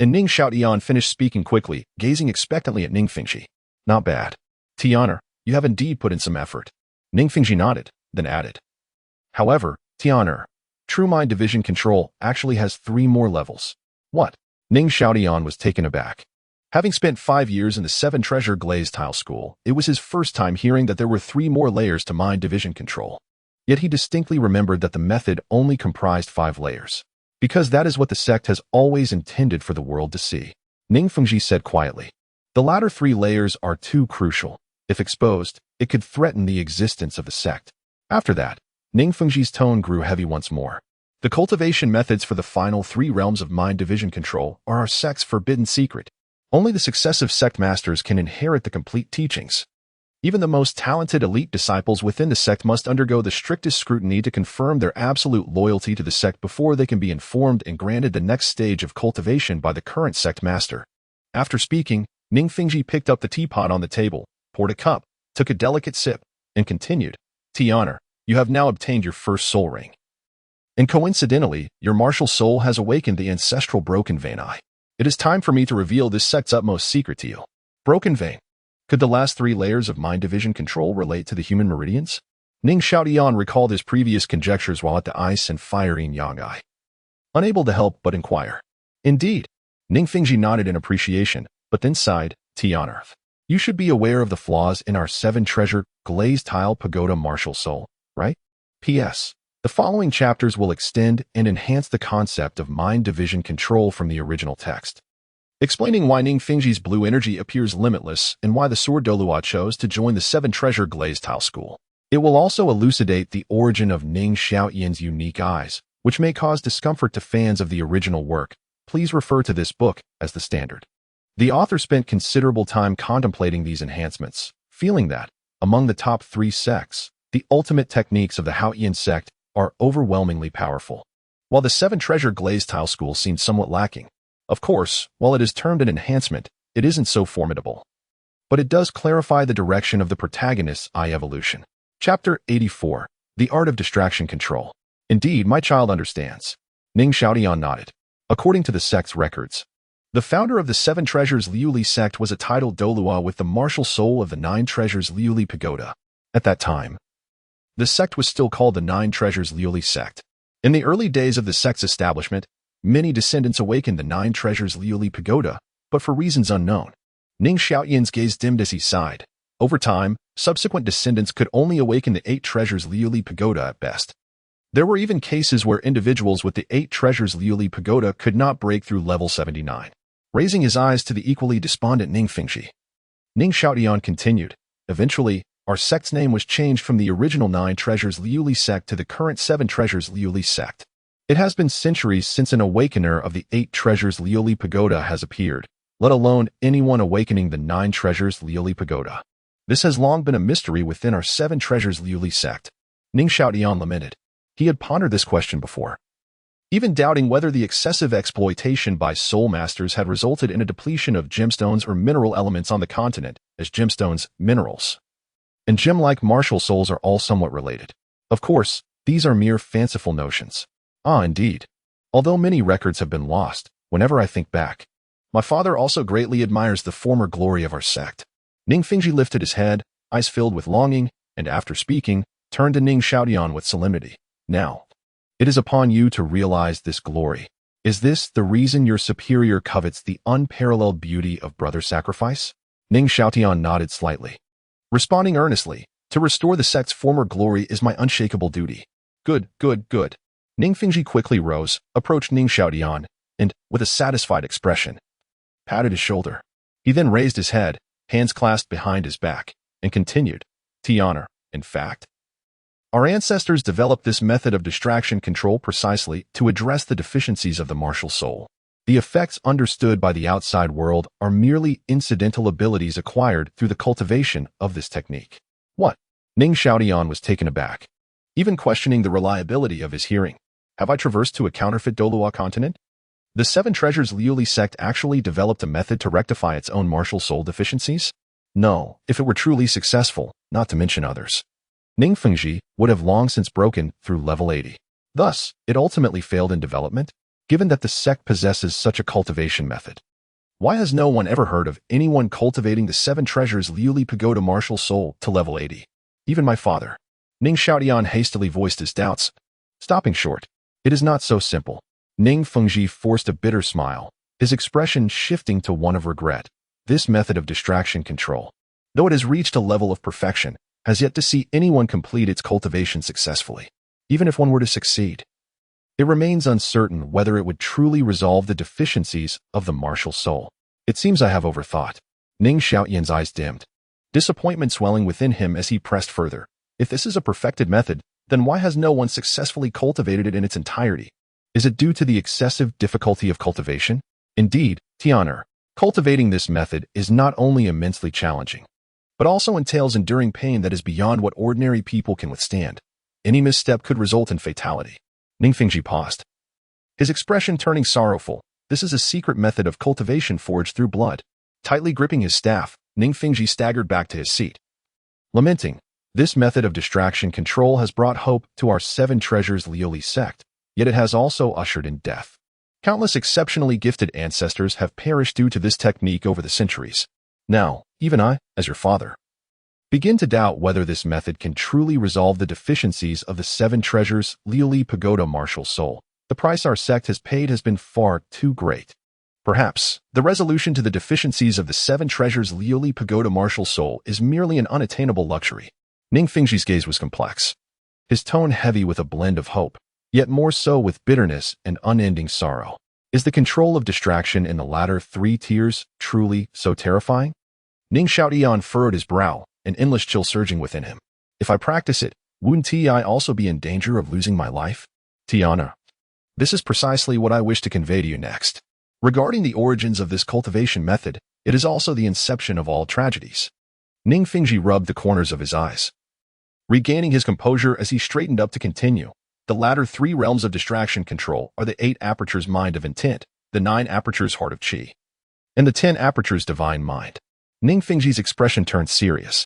and Ning Xiaotian finished speaking quickly, gazing expectantly at Ning Fengzhi. Not bad. Tian'er, you have indeed put in some effort. Ning Fengzhi nodded, then added. However, Tian'er, true mind division control actually has 3 more levels. What? Ning Xiaotian was taken aback. Having spent 5 years in the Seven Treasure Glazed Tile School, it was his first time hearing that there were 3 more layers to mind division control. Yet he distinctly remembered that the method only comprised 5 layers, because that is what the sect has always intended for the world to see. Ning Fengzhi said quietly. The latter 3 layers are too crucial. If exposed, it could threaten the existence of the sect. After that, Ning Fengzhi's tone grew heavy once more. The cultivation methods for the final 3 realms of mind division control are our sect's forbidden secret. Only the successive sect masters can inherit the complete teachings. Even the most talented elite disciples within the sect must undergo the strictest scrutiny to confirm their absolute loyalty to the sect before they can be informed and granted the next stage of cultivation by the current sect master. After speaking, Ning Fengzhi picked up the teapot on the table, poured a cup, took a delicate sip, and continued. Tian'er, you have now obtained your first soul ring. And coincidentally, your martial soul has awakened the ancestral broken vein eye. It is time for me to reveal this sect's utmost secret to you. Broken vein. Could the last 3 layers of mind division control relate to the human meridians? Ning Xiaotian recalled his previous conjectures while at the ice and fire yang eye, unable to help but inquire. Indeed. Ning Fengzhi nodded in appreciation, but then sighed. Tian'er, you should be aware of the flaws in our 7 Treasure Glazed Tile Pagoda martial soul, right? P.S. The following chapters will extend and enhance the concept of mind division control from the original text, explaining why Ning Fengzhi's blue energy appears limitless and why the sword Douluo chose to join the 7 Treasure Glazed Tile School. It will also elucidate the origin of Ning Xiaotian's unique eyes, which may cause discomfort to fans of the original work. Please refer to this book as the standard. The author spent considerable time contemplating these enhancements, feeling that, among the top 3 sects, the ultimate techniques of the Xiaotian sect are overwhelmingly powerful, while the 7 Treasure Glazed Tile School seemed somewhat lacking. Of course, while it is termed an enhancement, it isn't so formidable. But it does clarify the direction of the protagonist's eye evolution. Chapter 84. The Art of Distraction Control. Indeed, my child understands. Ning Xiaotian nodded. According to the sect's records, the founder of the 7 Treasures Liuli sect was a titled Douluo with the martial soul of the 9 Treasures Liuli Pagoda. At that time, the sect was still called the 9 Treasures Liuli sect. In the early days of the sect's establishment, many descendants awakened the 9 Treasures Liuli Pagoda, but for reasons unknown. Ning Xiaotian's gaze dimmed as he sighed. Over time, subsequent descendants could only awaken the 8 Treasures Liuli Pagoda at best. There were even cases where individuals with the 8 Treasures Liuli Pagoda could not break through level 79. Raising his eyes to the equally despondent Ning Fengzhi, Ning Xiaotian continued. Eventually, our sect's name was changed from the original 9 Treasures Liuli sect to the current 7 Treasures Liuli sect. It has been centuries since an awakener of the 8 treasures Liuli Pagoda has appeared, let alone anyone awakening the 9 treasures Liuli Pagoda. This has long been a mystery within our 7 treasures Liuli sect. Ning Xiaotian lamented. He had pondered this question before, even doubting whether the excessive exploitation by soul masters had resulted in a depletion of gemstones or mineral elements on the continent, as gemstones, minerals, and gem-like martial souls are all somewhat related. Of course, these are mere fanciful notions. Ah, indeed. Although many records have been lost, whenever I think back, my father also greatly admires the former glory of our sect. Ning Fengzhi lifted his head, eyes filled with longing, and after speaking, turned to Ning Xiaotian with solemnity. Now, it is upon you to realize this glory. Is this the reason your superior covets the unparalleled beauty of brother sacrifice? Ning Xiaotian nodded slightly, responding earnestly, to restore the sect's former glory is my unshakable duty. Good, good, good. Ning Fengzhi quickly rose, approached Ning Xiaotian, and, with a satisfied expression, patted his shoulder. He then raised his head, hands clasped behind his back, and continued, Tiana, in fact, our ancestors developed this method of distraction control precisely to address the deficiencies of the martial soul. The effects understood by the outside world are merely incidental abilities acquired through the cultivation of this technique. What? Ning Xiaotian was taken aback, even questioning the reliability of his hearing. Have I traversed to a counterfeit Douluo Continent? The 7 Treasures Liuli sect actually developed a method to rectify its own martial soul deficiencies? No, if it were truly successful, not to mention others, Ning Fengzhi would have long since broken through level 80. Thus, it ultimately failed in development, given that the sect possesses such a cultivation method. Why has no one ever heard of anyone cultivating the 7 Treasures Liuli Pagoda martial soul to level 80? Even my father. Ning Xiaotian hastily voiced his doubts, stopping short. It is not so simple. Ning Fengzhi forced a bitter smile, his expression shifting to one of regret. This method of distraction control, though it has reached a level of perfection, has yet to see anyone complete its cultivation successfully. Even if one were to succeed, it remains uncertain whether it would truly resolve the deficiencies of the martial soul. It seems I have overthought. Ning Xiaotian's eyes dimmed, disappointment swelling within him as he pressed further. If this is a perfected method, then why has no one successfully cultivated it in its entirety? Is it due to the excessive difficulty of cultivation? Indeed, Tiana, cultivating this method is not only immensely challenging, but also entails enduring pain that is beyond what ordinary people can withstand. Any misstep could result in fatality. Ning Fengzhi paused, his expression turning sorrowful. This is a secret method of cultivation forged through blood. Tightly gripping his staff, Ning Fengzhi staggered back to his seat, lamenting, this method of distraction control has brought hope to our 7 Treasures Liuli sect, yet it has also ushered in death. Countless exceptionally gifted ancestors have perished due to this technique over the centuries. Now, even I, as your father, begin to doubt whether this method can truly resolve the deficiencies of the 7 Treasures Liuli Pagoda martial soul. The price our sect has paid has been far too great. Perhaps, the resolution to the deficiencies of the 7 Treasures Liuli Pagoda martial soul is merely an unattainable luxury. Ning Fengzhi's gaze was complex, his tone heavy with a blend of hope, yet more so with bitterness and unending sorrow. Is the control of distraction in the latter 3 tiers truly so terrifying? Ning Xiaotian furrowed his brow, an endless chill surging within him. If I practice it, wouldn't I also be in danger of losing my life? Tiana, this is precisely what I wish to convey to you next. Regarding the origins of this cultivation method, it is also the inception of all tragedies. Ning Fengzhi rubbed the corners of his eyes, regaining his composure as he straightened up to continue. The latter 3 realms of distraction control are the 8 apertures mind of intent, the 9 apertures heart of qi, and the 10 apertures divine mind. Ning Fengzhi's expression turned serious,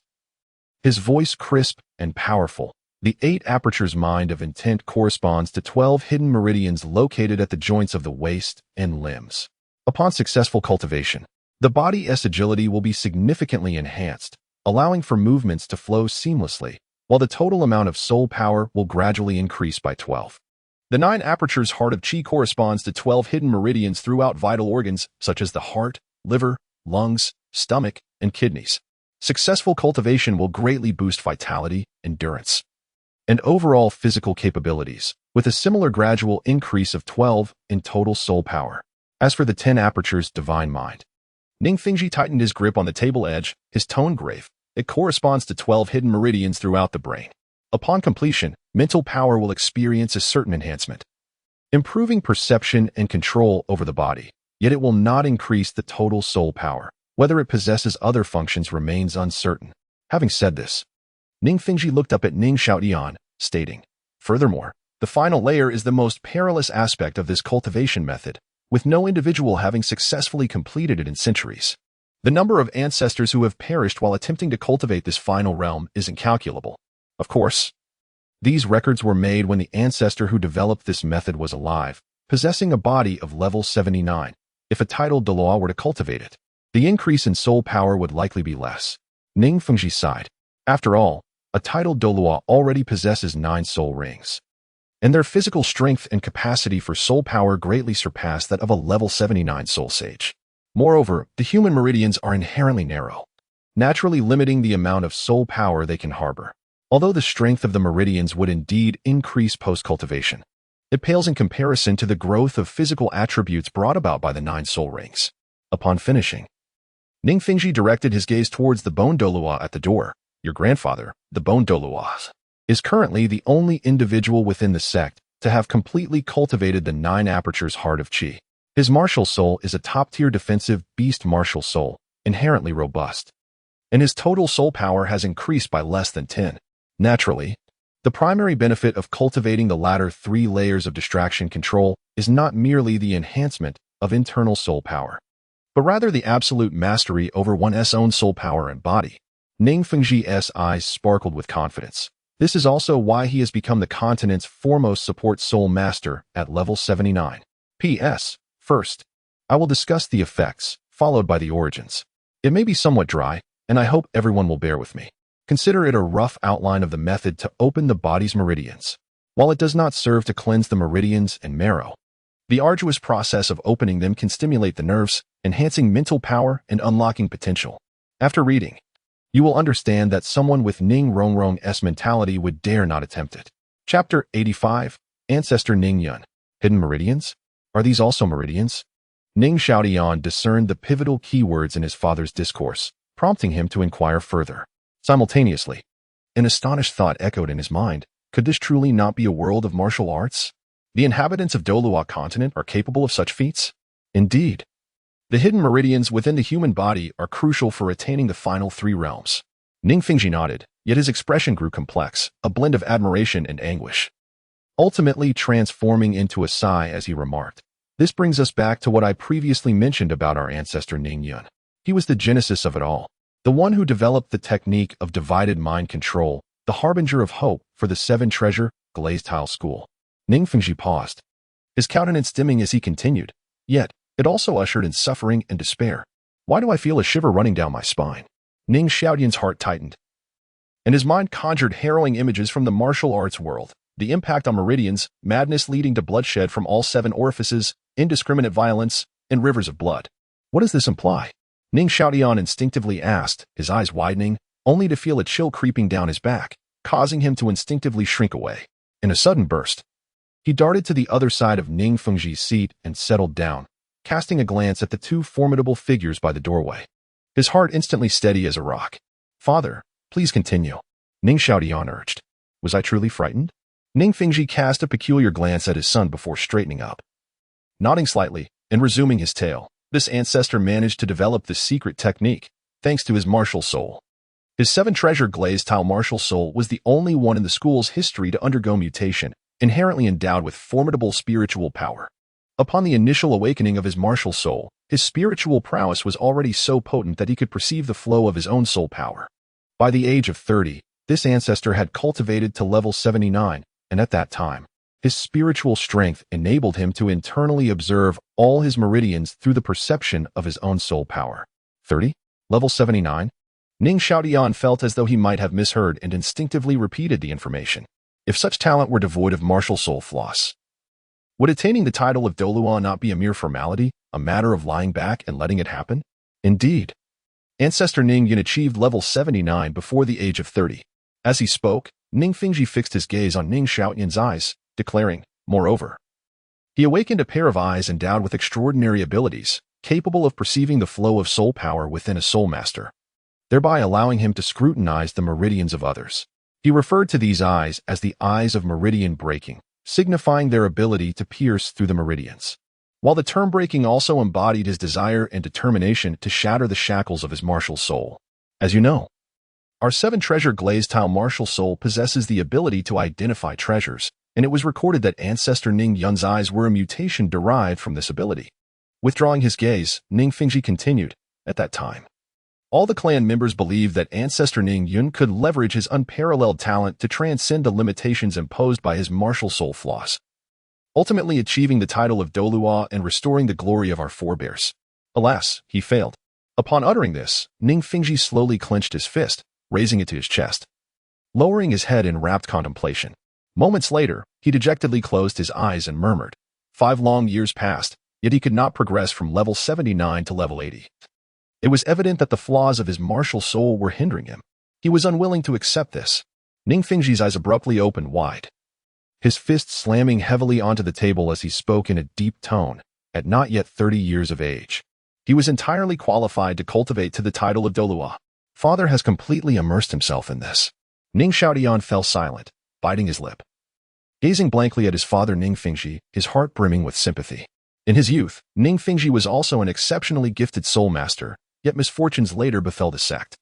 his voice crisp and powerful. The 8 apertures mind of intent corresponds to 12 hidden meridians located at the joints of the waist and limbs. Upon successful cultivation, the body's agility will be significantly enhanced, allowing for movements to flow seamlessly, while the total amount of soul power will gradually increase by 12. The 9 apertures heart of qi corresponds to 12 hidden meridians throughout vital organs such as the heart, liver, lungs, stomach, and kidneys. Successful cultivation will greatly boost vitality, endurance, and overall physical capabilities, with a similar gradual increase of 12 in total soul power. As for the 10 apertures divine mind, Ning Fengzhi tightened his grip on the table edge, his tone grave. It corresponds to 12 hidden meridians throughout the brain. Upon completion, mental power will experience a certain enhancement. improving perception and control over the body, yet it will not increase the total soul power. Whether it possesses other functions remains uncertain. Having said this, Ning Fengzhi looked up at Ning Xiaotian, stating, "Furthermore, the final layer is the most perilous aspect of this cultivation method, with no individual having successfully completed it in centuries. The number of ancestors who have perished while attempting to cultivate this final realm is incalculable. Of course, these records were made when the ancestor who developed this method was alive, possessing a body of level 79. If a titled Douluo were to cultivate it, the increase in soul power would likely be less." Ning Fengzhi sighed. After all, a titled Douluo already possesses 9 soul rings, and their physical strength and capacity for soul power greatly surpass that of a level 79 soul sage. Moreover, the human meridians are inherently narrow, naturally limiting the amount of soul power they can harbor. Although the strength of the meridians would indeed increase post-cultivation, it pales in comparison to the growth of physical attributes brought about by the 9 soul rings. Upon finishing, Ning Fengzhi directed his gaze towards the bone Douluo at the door. "Your grandfather, the bone Douluo, is currently the only individual within the sect to have completely cultivated the 9 apertures heart of Qi. His martial soul is a top-tier defensive beast martial soul, inherently robust, and his total soul power has increased by less than 10. Naturally, the primary benefit of cultivating the latter 3 layers of distraction control is not merely the enhancement of internal soul power, but rather the absolute mastery over one's own soul power and body." Ning Fengzhi's eyes sparkled with confidence. This is also why he has become the continent's foremost support soul master at level 79. P.S. First, I will discuss the effects, followed by the origins. It may be somewhat dry, and I hope everyone will bear with me. Consider it a rough outline of the method to open the body's meridians. While it does not serve to cleanse the meridians and marrow, the arduous process of opening them can stimulate the nerves, enhancing mental power and unlocking potential. After reading, you will understand that someone with Ning Rongrong's mentality would dare not attempt it. Chapter 85, Ancestor Ning Yun. Hidden meridians? Are these also meridians? Ning Xiaotian discerned the pivotal keywords in his father's discourse, prompting him to inquire further. Simultaneously, an astonished thought echoed in his mind. Could this truly not be a world of martial arts? The inhabitants of Douluo Continent are capable of such feats? Indeed. The hidden meridians within the human body are crucial for attaining the final 3 realms. Ning Fengzhi nodded, yet his expression grew complex, a blend of admiration and anguish, ultimately transforming into a sigh as he remarked, "This brings us back to what I previously mentioned about our ancestor Ning Yun. He was the genesis of it all, the one who developed the technique of divided mind control, the harbinger of hope for the Seven Treasure Glazed Tile school." Ning Fengzhi paused, his countenance dimming as he continued, "Yet, it also ushered in suffering and despair. Why do I feel a shiver running down my spine?" Ning Xiaotian's heart tightened, and his mind conjured harrowing images from the martial arts world. The impact on meridians, madness leading to bloodshed from all 7 orifices, indiscriminate violence, and rivers of blood. What does this imply? Ning Xiaotian instinctively asked, his eyes widening, only to feel a chill creeping down his back, causing him to instinctively shrink away. In a sudden burst, he darted to the other side of Ning Fengzhi's seat and settled down, casting a glance at the 2 formidable figures by the doorway. His heart instantly steady as a rock. "Father, please continue," Ning Xiaotian urged. "Was I truly frightened?" Ning Fengzhi cast a peculiar glance at his son before straightening up. Nodding slightly and resuming his tale, this ancestor managed to develop the secret technique, thanks to his martial soul. His 7 Treasure Glazed Tile martial soul was the only one in the school's history to undergo mutation, inherently endowed with formidable spiritual power. Upon the initial awakening of his martial soul, his spiritual prowess was already so potent that he could perceive the flow of his own soul power. By the age of 30, this ancestor had cultivated to level 79, and at that time, his spiritual strength enabled him to internally observe all his meridians through the perception of his own soul power. 30? Level 79? Ning Xiaotian felt as though he might have misheard and instinctively repeated the information. If such talent were devoid of martial soul flaws, would attaining the title of Douluo not be a mere formality, a matter of lying back and letting it happen? Indeed. Ancestor Ning Yun achieved level 79 before the age of 30. As he spoke, Ning Fengzhi fixed his gaze on Ning Xiaotian's eyes, declaring, moreover, he awakened a pair of eyes endowed with extraordinary abilities, capable of perceiving the flow of soul power within a soul master, thereby allowing him to scrutinize the meridians of others. He referred to these eyes as the eyes of meridian breaking, signifying their ability to pierce through the meridians. While the term breaking also embodied his desire and determination to shatter the shackles of his martial soul. As you know, our Seven Treasure Glazed Tile martial soul possesses the ability to identify treasures, and it was recorded that ancestor Ning Yun's eyes were a mutation derived from this ability. Withdrawing his gaze, Ning Fengzhi continued, at that time, all the clan members believed that ancestor Ning Yun could leverage his unparalleled talent to transcend the limitations imposed by his martial soul flaws, ultimately achieving the title of Douluo and restoring the glory of our forebears. Alas, he failed. Upon uttering this, Ning Fengzhi slowly clenched his fist, raising it to his chest, lowering his head in rapt contemplation. Moments later, he dejectedly closed his eyes and murmured, 5 long years passed, yet he could not progress from level 79 to level 80. It was evident that the flaws of his martial soul were hindering him. He was unwilling to accept this. Ning Fengzhi's eyes abruptly opened wide, his fist slamming heavily onto the table as he spoke in a deep tone. At not yet 30 years of age, he was entirely qualified to cultivate to the title of Douluo. Father has completely immersed himself in this. Ning Xiaotian fell silent, biting his lip, gazing blankly at his father Ning Fengzhi, his heart brimming with sympathy. In his youth, Ning Fengzhi was also an exceptionally gifted soul master, yet misfortunes later befell the sect,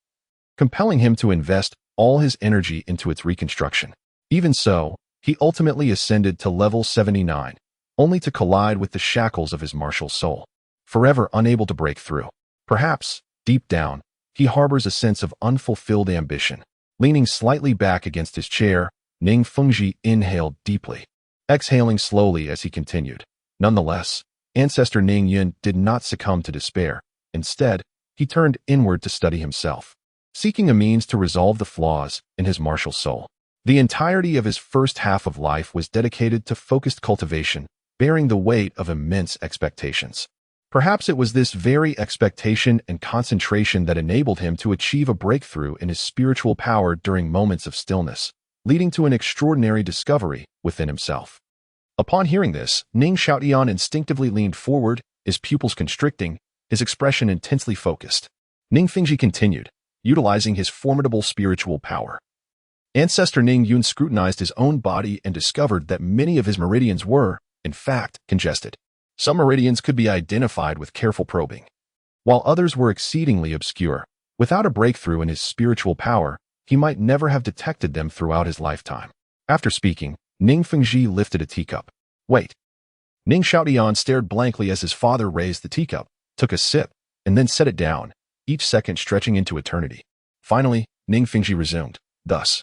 compelling him to invest all his energy into its reconstruction. Even so, he ultimately ascended to level 79, only to collide with the shackles of his martial soul, forever unable to break through. Perhaps, deep down, he harbors a sense of unfulfilled ambition. Leaning slightly back against his chair, Ning Fengzhi inhaled deeply, exhaling slowly as he continued. Nonetheless, ancestor Ning Yun did not succumb to despair. Instead, he turned inward to study himself, seeking a means to resolve the flaws in his martial soul. The entirety of his first half of life was dedicated to focused cultivation, bearing the weight of immense expectations. Perhaps it was this very expectation and concentration that enabled him to achieve a breakthrough in his spiritual power during moments of stillness, leading to an extraordinary discovery within himself. Upon hearing this, Ning Xiaotian instinctively leaned forward, his pupils constricting, his expression intensely focused. Ning Fengzhi continued, utilizing his formidable spiritual power. Ancestor Ning Yun scrutinized his own body and discovered that many of his meridians were, in fact, congested. Some meridians could be identified with careful probing, while others were exceedingly obscure. Without a breakthrough in his spiritual power, he might never have detected them throughout his lifetime. After speaking, Ning Fengzhi lifted a teacup. Wait. Ning Xiaotian stared blankly as his father raised the teacup, took a sip, and then set it down, each second stretching into eternity. Finally, Ning Fengzhi resumed. Thus,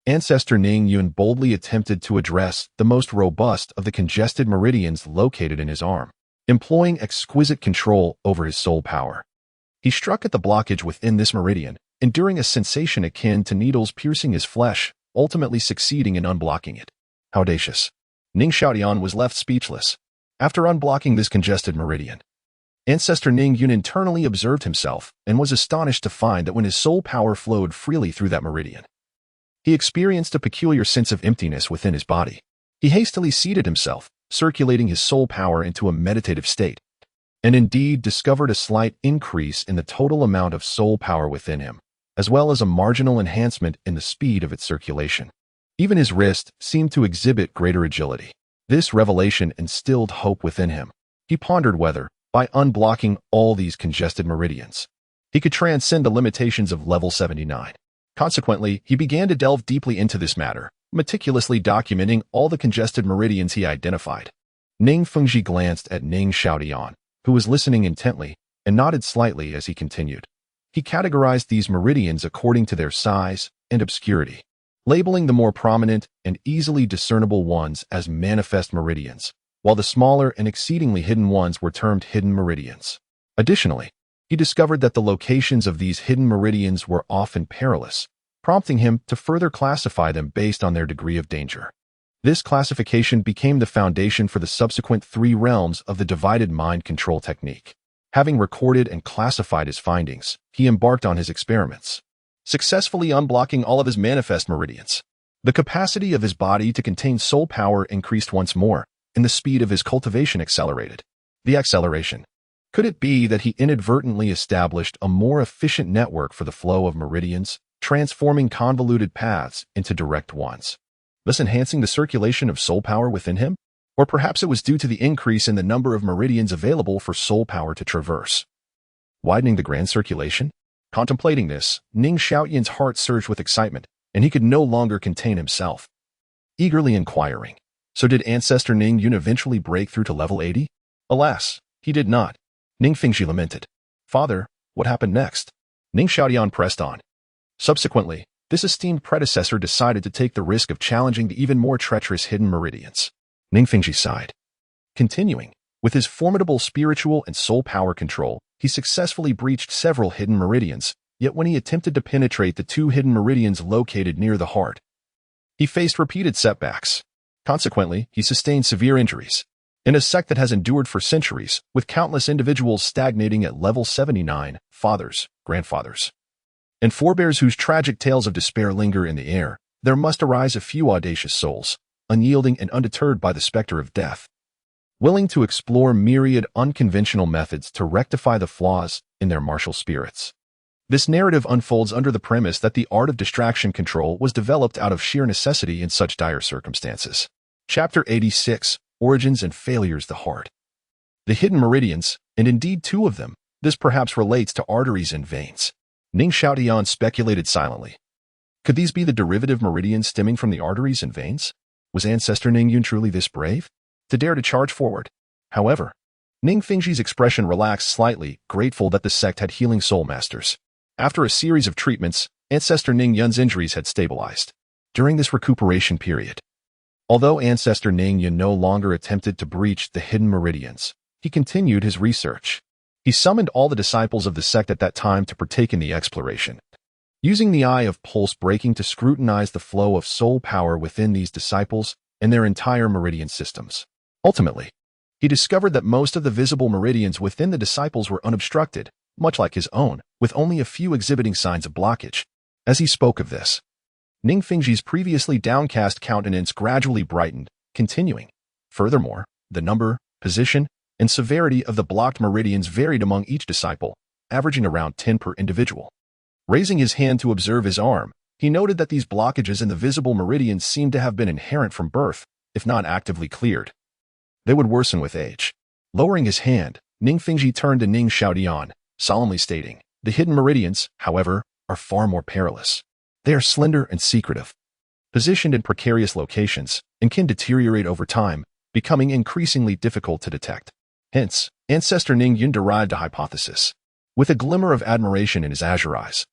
ancestor Ning Yun boldly attempted to address the most robust of the congested meridians located in his arm, employing exquisite control over his soul power. He struck at the blockage within this meridian, enduring a sensation akin to needles piercing his flesh, ultimately succeeding in unblocking it. How audacious. Ning Xiaotian was left speechless. After unblocking this congested meridian, ancestor Ning Yun internally observed himself and was astonished to find that when his soul power flowed freely through that meridian, he experienced a peculiar sense of emptiness within his body. He hastily seated himself, circulating his soul power into a meditative state, and indeed discovered a slight increase in the total amount of soul power within him, as well as a marginal enhancement in the speed of its circulation. Even his wrist seemed to exhibit greater agility. This revelation instilled hope within him. He pondered whether, by unblocking all these congested meridians, he could transcend the limitations of level 79. Consequently, he began to delve deeply into this matter, meticulously documenting all the congested meridians he identified. Ning Fengzhi glanced at Ning Xiaotian, who was listening intently, and nodded slightly as he continued. He categorized these meridians according to their size and obscurity, labeling the more prominent and easily discernible ones as manifest meridians, while the smaller and exceedingly hidden ones were termed hidden meridians. Additionally, he discovered that the locations of these hidden meridians were often perilous, prompting him to further classify them based on their degree of danger. This classification became the foundation for the subsequent 3 realms of the divided mind control technique. Having recorded and classified his findings, he embarked on his experiments, successfully unblocking all of his manifest meridians. The capacity of his body to contain soul power increased once more, and the speed of his cultivation accelerated. The acceleration. Could it be that he inadvertently established a more efficient network for the flow of meridians, transforming convoluted paths into direct ones? thus enhancing the circulation of soul power within him? Or perhaps it was due to the increase in the number of meridians available for soul power to traverse, widening the grand circulation? Contemplating this, Ning Xiaotian's heart surged with excitement, and he could no longer contain himself. Eagerly inquiring, so did Ancestor Ning Yun eventually break through to level 80? Alas, he did not. Ning Fengzhi lamented. Father, what happened next? Ning Xiaotian pressed on. Subsequently, this esteemed predecessor decided to take the risk of challenging the even more treacherous hidden meridians. Ning Fengzhi sighed. Continuing, with his formidable spiritual and soul power control, he successfully breached several hidden meridians, yet when he attempted to penetrate the 2 hidden meridians located near the heart, he faced repeated setbacks. Consequently, he sustained severe injuries. In a sect that has endured for centuries, with countless individuals stagnating at level 79, fathers, grandfathers, and forebears whose tragic tales of despair linger in the air, there must arise a few audacious souls, unyielding and undeterred by the specter of death, willing to explore myriad unconventional methods to rectify the flaws in their martial spirits. This narrative unfolds under the premise that the art of distraction control was developed out of sheer necessity in such dire circumstances. Chapter 86, Origins and Failures. The Heart. The hidden meridians, and indeed 2 of them, this perhaps relates to arteries and veins. Ning Xiaotian speculated silently. Could these be the derivative meridians stemming from the arteries and veins? Was Ancestor Ning Yun truly this brave to dare to charge forward? However, Ning Fengzhi's expression relaxed slightly, grateful that the sect had healing soul masters. After a series of treatments, Ancestor Ning Yun's injuries had stabilized. During this recuperation period, although Ancestor Ning Yun no longer attempted to breach the hidden meridians, he continued his research. He summoned all the disciples of the sect at that time to partake in the exploration, using the eye of pulse breaking to scrutinize the flow of soul power within these disciples and their entire meridian systems. Ultimately, he discovered that most of the visible meridians within the disciples were unobstructed, much like his own, with only a few exhibiting signs of blockage. As he spoke of this, Ning Fengzhi's previously downcast countenance gradually brightened, continuing. Furthermore, the number, position, and severity of the blocked meridians varied among each disciple, averaging around 10 per individual. Raising his hand to observe his arm, he noted that these blockages in the visible meridians seemed to have been inherent from birth, if not actively cleared. They would worsen with age. Lowering his hand, Ning Fengzhi turned to Ning Xiaotian, solemnly stating, the hidden meridians, however, are far more perilous. They are slender and secretive, positioned in precarious locations, and can deteriorate over time, becoming increasingly difficult to detect. Hence, Ancestor Ning Yun derived a hypothesis. With a glimmer of admiration in his azure eyes,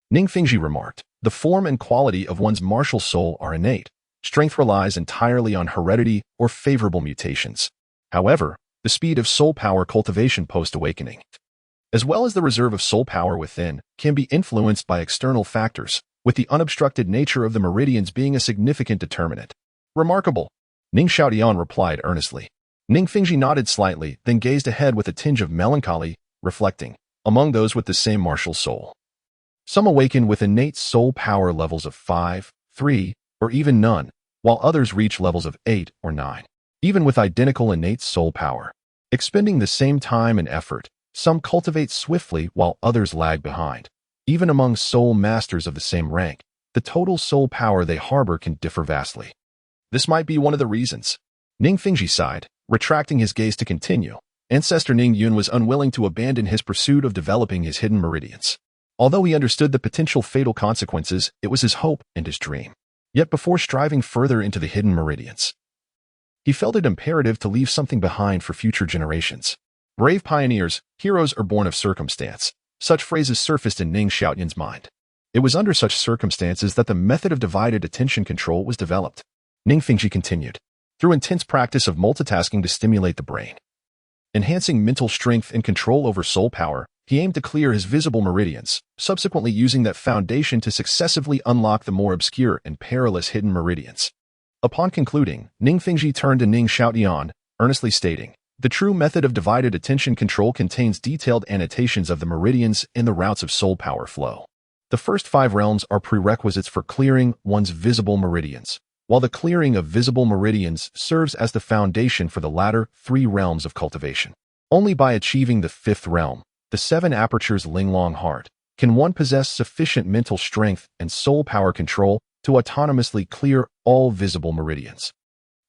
Ning Fengzhi remarked, the form and quality of one's martial soul are innate. Strength relies entirely on heredity or favorable mutations. However, the speed of soul power cultivation post-awakening, as well as the reserve of soul power within, can be influenced by external factors, with the unobstructed nature of the meridians being a significant determinant. Remarkable, Ning Xiaotian replied earnestly. Ning Fengzhi nodded slightly, then gazed ahead with a tinge of melancholy, reflecting, among those with the same martial soul, some awaken with innate soul power levels of 5, 3, or even none, while others reach levels of 8 or 9. Even with identical innate soul power, expending the same time and effort, some cultivate swiftly while others lag behind. Even among soul masters of the same rank, the total soul power they harbor can differ vastly. This might be one of the reasons. Ning Fengzhi sighed, retracting his gaze to continue. Ancestor Ning Yun was unwilling to abandon his pursuit of developing his hidden meridians. Although he understood the potential fatal consequences, it was his hope and his dream. Yet before striving further into the hidden meridians, he felt it imperative to leave something behind for future generations. Brave pioneers, heroes are born of circumstance. Such phrases surfaced in Ning Xiaotian's mind. It was under such circumstances that the method of divided attention control was developed. Ning Fengzhi continued. Through intense practice of multitasking to stimulate the brain, enhancing mental strength and control over soul power, he aimed to clear his visible meridians, subsequently using that foundation to successively unlock the more obscure and perilous hidden meridians. Upon concluding, Ning Fengzhi turned to Ning Xiaotian, earnestly stating, the true method of divided attention control contains detailed annotations of the meridians and the routes of soul power flow. The first 5 realms are prerequisites for clearing one's visible meridians, while the clearing of visible meridians serves as the foundation for the latter 3 realms of cultivation. Only by achieving the 5th realm, the 7 apertures Linglong heart, can one possess sufficient mental strength and soul power control to autonomously clear all visible meridians,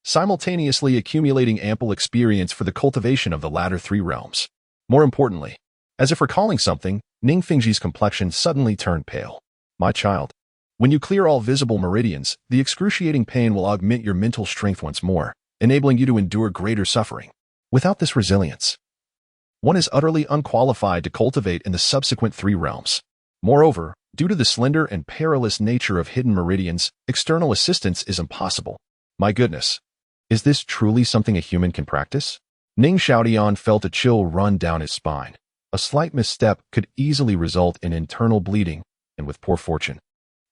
simultaneously accumulating ample experience for the cultivation of the latter three realms. More importantly, as if recalling something, Ning Fengzhi's complexion suddenly turned pale. My child, when you clear all visible meridians, the excruciating pain will augment your mental strength once more, enabling you to endure greater suffering. Without this resilience, one is utterly unqualified to cultivate in the subsequent three realms. Moreover, due to the slender and perilous nature of hidden meridians, external assistance is impossible. My goodness, is this truly something a human can practice? Ning Xiaotian felt a chill run down his spine. A slight misstep could easily result in internal bleeding, and with poor fortune,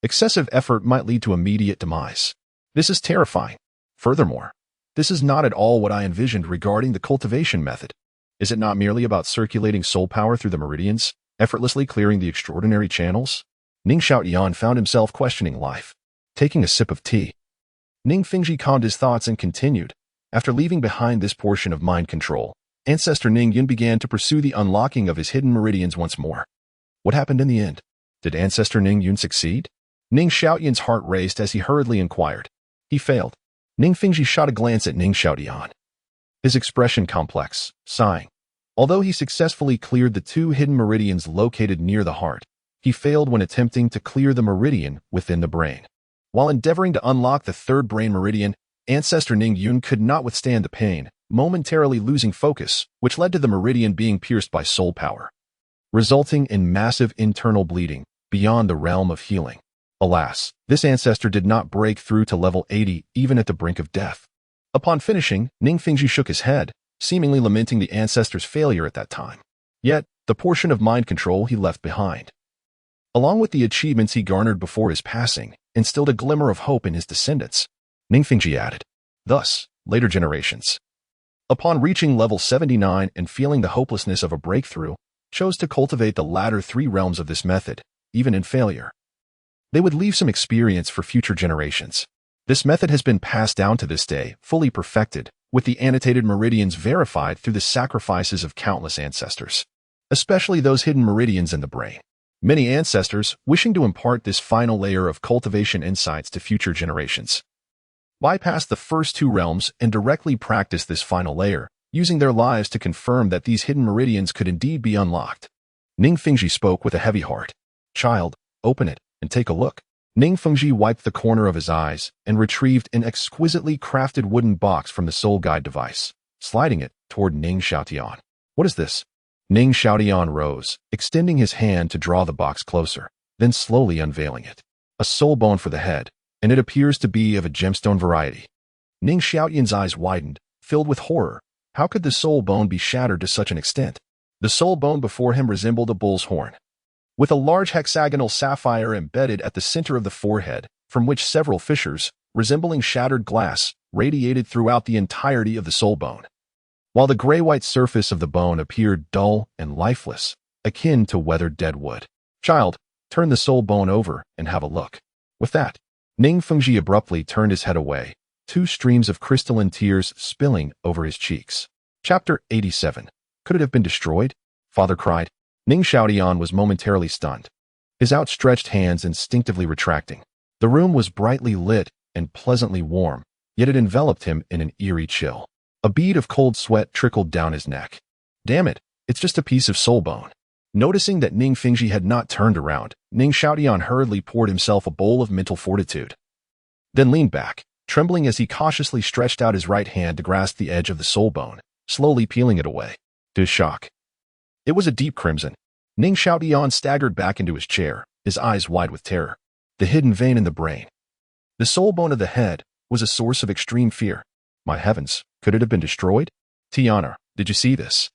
excessive effort might lead to immediate demise. This is terrifying. Furthermore, this is not at all what I envisioned regarding the cultivation method. Is it not merely about circulating soul power through the meridians, effortlessly clearing the extraordinary channels? Ning Xiaotian found himself questioning life. Taking a sip of tea, Ning Fengzhi calmed his thoughts and continued. After leaving behind this portion of mind control, Ancestor Ning Yun began to pursue the unlocking of his hidden meridians once more. What happened in the end? Did Ancestor Ning Yun succeed? Ning Xiaotian's heart raced as he hurriedly inquired. He failed. Ning Fengzhi shot a glance at Ning Xiaotian, his expression complex, sighing. Although he successfully cleared the two hidden meridians located near the heart, he failed when attempting to clear the meridian within the brain. While endeavoring to unlock the third brain meridian, Ancestor Ning Yun could not withstand the pain, momentarily losing focus, which led to the meridian being pierced by soul power, resulting in massive internal bleeding beyond the realm of healing. Alas, this ancestor did not break through to level 80 even at the brink of death. Upon finishing, Ning Fengzhi shook his head, seemingly lamenting the ancestor's failure at that time. Yet, the portion of mind control he left behind, along with the achievements he garnered before his passing, instilled a glimmer of hope in his descendants. Ning Fengzhi added. Thus, later generations, upon reaching level 79 and feeling the hopelessness of a breakthrough, chose to cultivate the latter three realms of this method, even in failure. They would leave some experience for future generations. This method has been passed down to this day, fully perfected, with the annotated meridians verified through the sacrifices of countless ancestors, especially those hidden meridians in the brain. Many ancestors, wishing to impart this final layer of cultivation insights to future generations, bypass the first two realms and directly practice this final layer, using their lives to confirm that these hidden meridians could indeed be unlocked. Ning Fengzhi spoke with a heavy heart. Child, open it and take a look. Ning Fengzhi wiped the corner of his eyes and retrieved an exquisitely crafted wooden box from the soul guide device, sliding it toward Ning Xiaotian. What is this? Ning Xiaotian rose, extending his hand to draw the box closer, then slowly unveiling it. A soul bone for the head, and it appears to be of a gemstone variety. Ning Xiaotian's eyes widened, filled with horror. How could the soul bone be shattered to such an extent? The soul bone before him resembled a bull's horn, with a large hexagonal sapphire embedded at the center of the forehead, from which several fissures, resembling shattered glass, radiated throughout the entirety of the soul bone, while the gray-white surface of the bone appeared dull and lifeless, akin to weathered dead wood. Child, turn the soul bone over and have a look. With that, Ning Fengzhi abruptly turned his head away, two streams of crystalline tears spilling over his cheeks. Chapter 87. Could it have been destroyed? Father cried. Ning Xiaotian was momentarily stunned, his outstretched hands instinctively retracting. The room was brightly lit and pleasantly warm, yet it enveloped him in an eerie chill. A bead of cold sweat trickled down his neck. Damn it, it's just a piece of soul bone. Noticing that Ning Fengzhi had not turned around, Ning Xiaotian hurriedly poured himself a bowl of mental fortitude, then leaned back, trembling as he cautiously stretched out his right hand to grasp the edge of the soul bone, slowly peeling it away. To his shock, it was a deep crimson. Ning Xiaotian staggered back into his chair, his eyes wide with terror. The hidden vein in the brain, the soul bone of the head, was a source of extreme fear. My heavens, could it have been destroyed? Tiana, did you see this?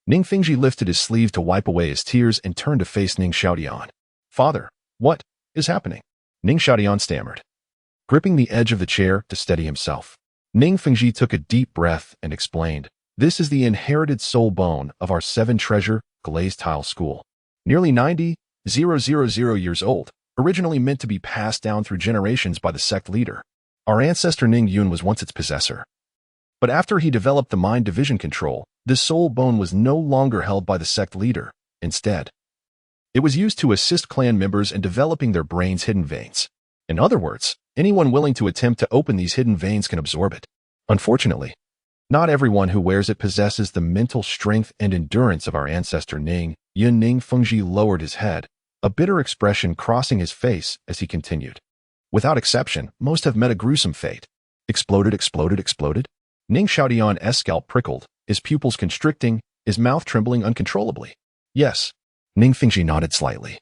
Ning Fengzhi lifted his sleeve to wipe away his tears and turned to face Ning Xiaotian. Father, what is happening? Ning Xiaotian stammered, gripping the edge of the chair to steady himself. Ning Fengzhi took a deep breath and explained, this is the inherited soul bone of our Seven Treasure Glazed Tile school. Nearly 90,000 years old, originally meant to be passed down through generations by the sect leader. Our ancestor Ning Yun was once its possessor. But after he developed the mind division control, this soul bone was no longer held by the sect leader. Instead, it was used to assist clan members in developing their brain's hidden veins. In other words, anyone willing to attempt to open these hidden veins can absorb it. Unfortunately, not everyone who wears it possesses the mental strength and endurance of our ancestor Ning. Ning Fengzhi lowered his head, a bitter expression crossing his face as he continued. Without exception, most have met a gruesome fate. Exploded. Ning Xiaotian's scalp prickled, his pupils constricting, his mouth trembling uncontrollably. Yes, Ning Fengzhi nodded slightly.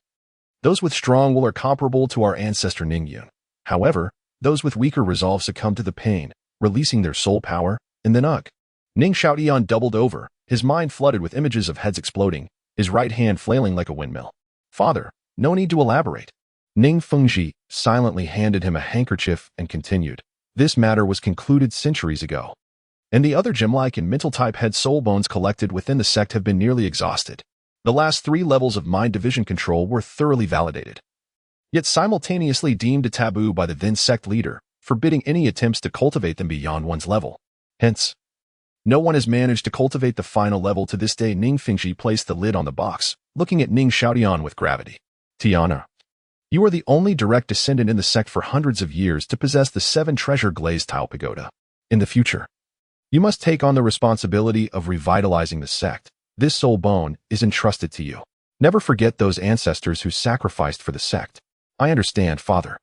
Those with strong will are comparable to our ancestor Ning Yun. However, those with weaker resolve succumb to the pain, releasing their soul power, and then ugh. Ning Xiaotian doubled over, his mind flooded with images of heads exploding, his right hand flailing like a windmill. Father, no need to elaborate. Ning Fengzhi silently handed him a handkerchief and continued. This matter was concluded centuries ago. And the other gem-like and mental-type head soul bones collected within the sect have been nearly exhausted. The last 3 levels of mind division control were thoroughly validated, yet simultaneously deemed a taboo by the then sect leader, forbidding any attempts to cultivate them beyond one's level. Hence, no one has managed to cultivate the final level to this day. Ning Fengzhi placed the lid on the box, looking at Ning Xiaotian with gravity. Tiana, you are the only direct descendant in the sect for hundreds of years to possess the 7 Treasure Glazed Tile pagoda. In the future, you must take on the responsibility of revitalizing the sect. This soul bone is entrusted to you. Never forget those ancestors who sacrificed for the sect. I understand, Father.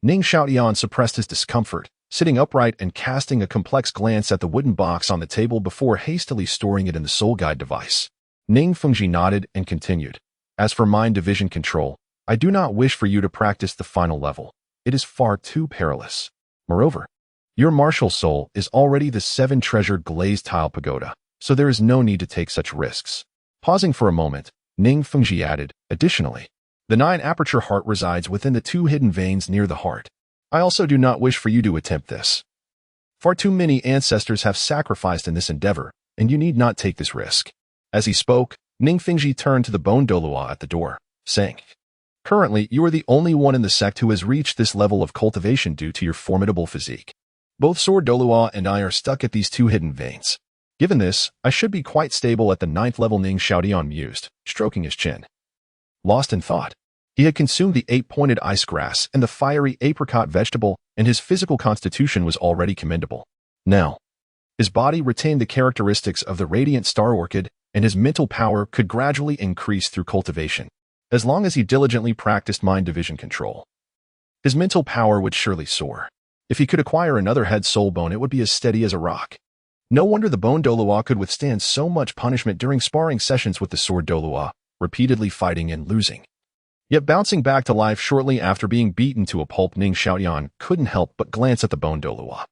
Ning Xiaotian suppressed his discomfort, sitting upright and casting a complex glance at the wooden box on the table before hastily storing it in the soul guide device. Ning Fengzhi nodded and continued. As for mind division control, I do not wish for you to practice the final level. It is far too perilous. Moreover, your martial soul is already the 7 Treasure Glazed Tile pagoda, so there is no need to take such risks. Pausing for a moment, Ning Fengzhi added, additionally, the 9 aperture heart resides within the 2 hidden veins near the heart. I also do not wish for you to attempt this. Far too many ancestors have sacrificed in this endeavor, and you need not take this risk. As he spoke, Ning Fengzhi turned to the bone Douluo at the door, saying, currently, you are the only one in the sect who has reached this level of cultivation due to your formidable physique. Both Sword Douluo and I are stuck at these 2 hidden veins. Given this, I should be quite stable at the 9th level. Ning Xiaotian mused, stroking his chin. Lost in thought, he had consumed the 8-pointed ice grass and the fiery apricot vegetable, and his physical constitution was already commendable. Now, his body retained the characteristics of the radiant star orchid, and his mental power could gradually increase through cultivation. As long as he diligently practiced mind division control, his mental power would surely soar. If he could acquire another head soul bone, it would be as steady as a rock. No wonder the bone Douluo could withstand so much punishment during sparring sessions with the sword Douluo, repeatedly fighting and losing. Yet bouncing back to life shortly after being beaten to a pulp, Ning Xiaotian couldn't help but glance at the bone Douluo.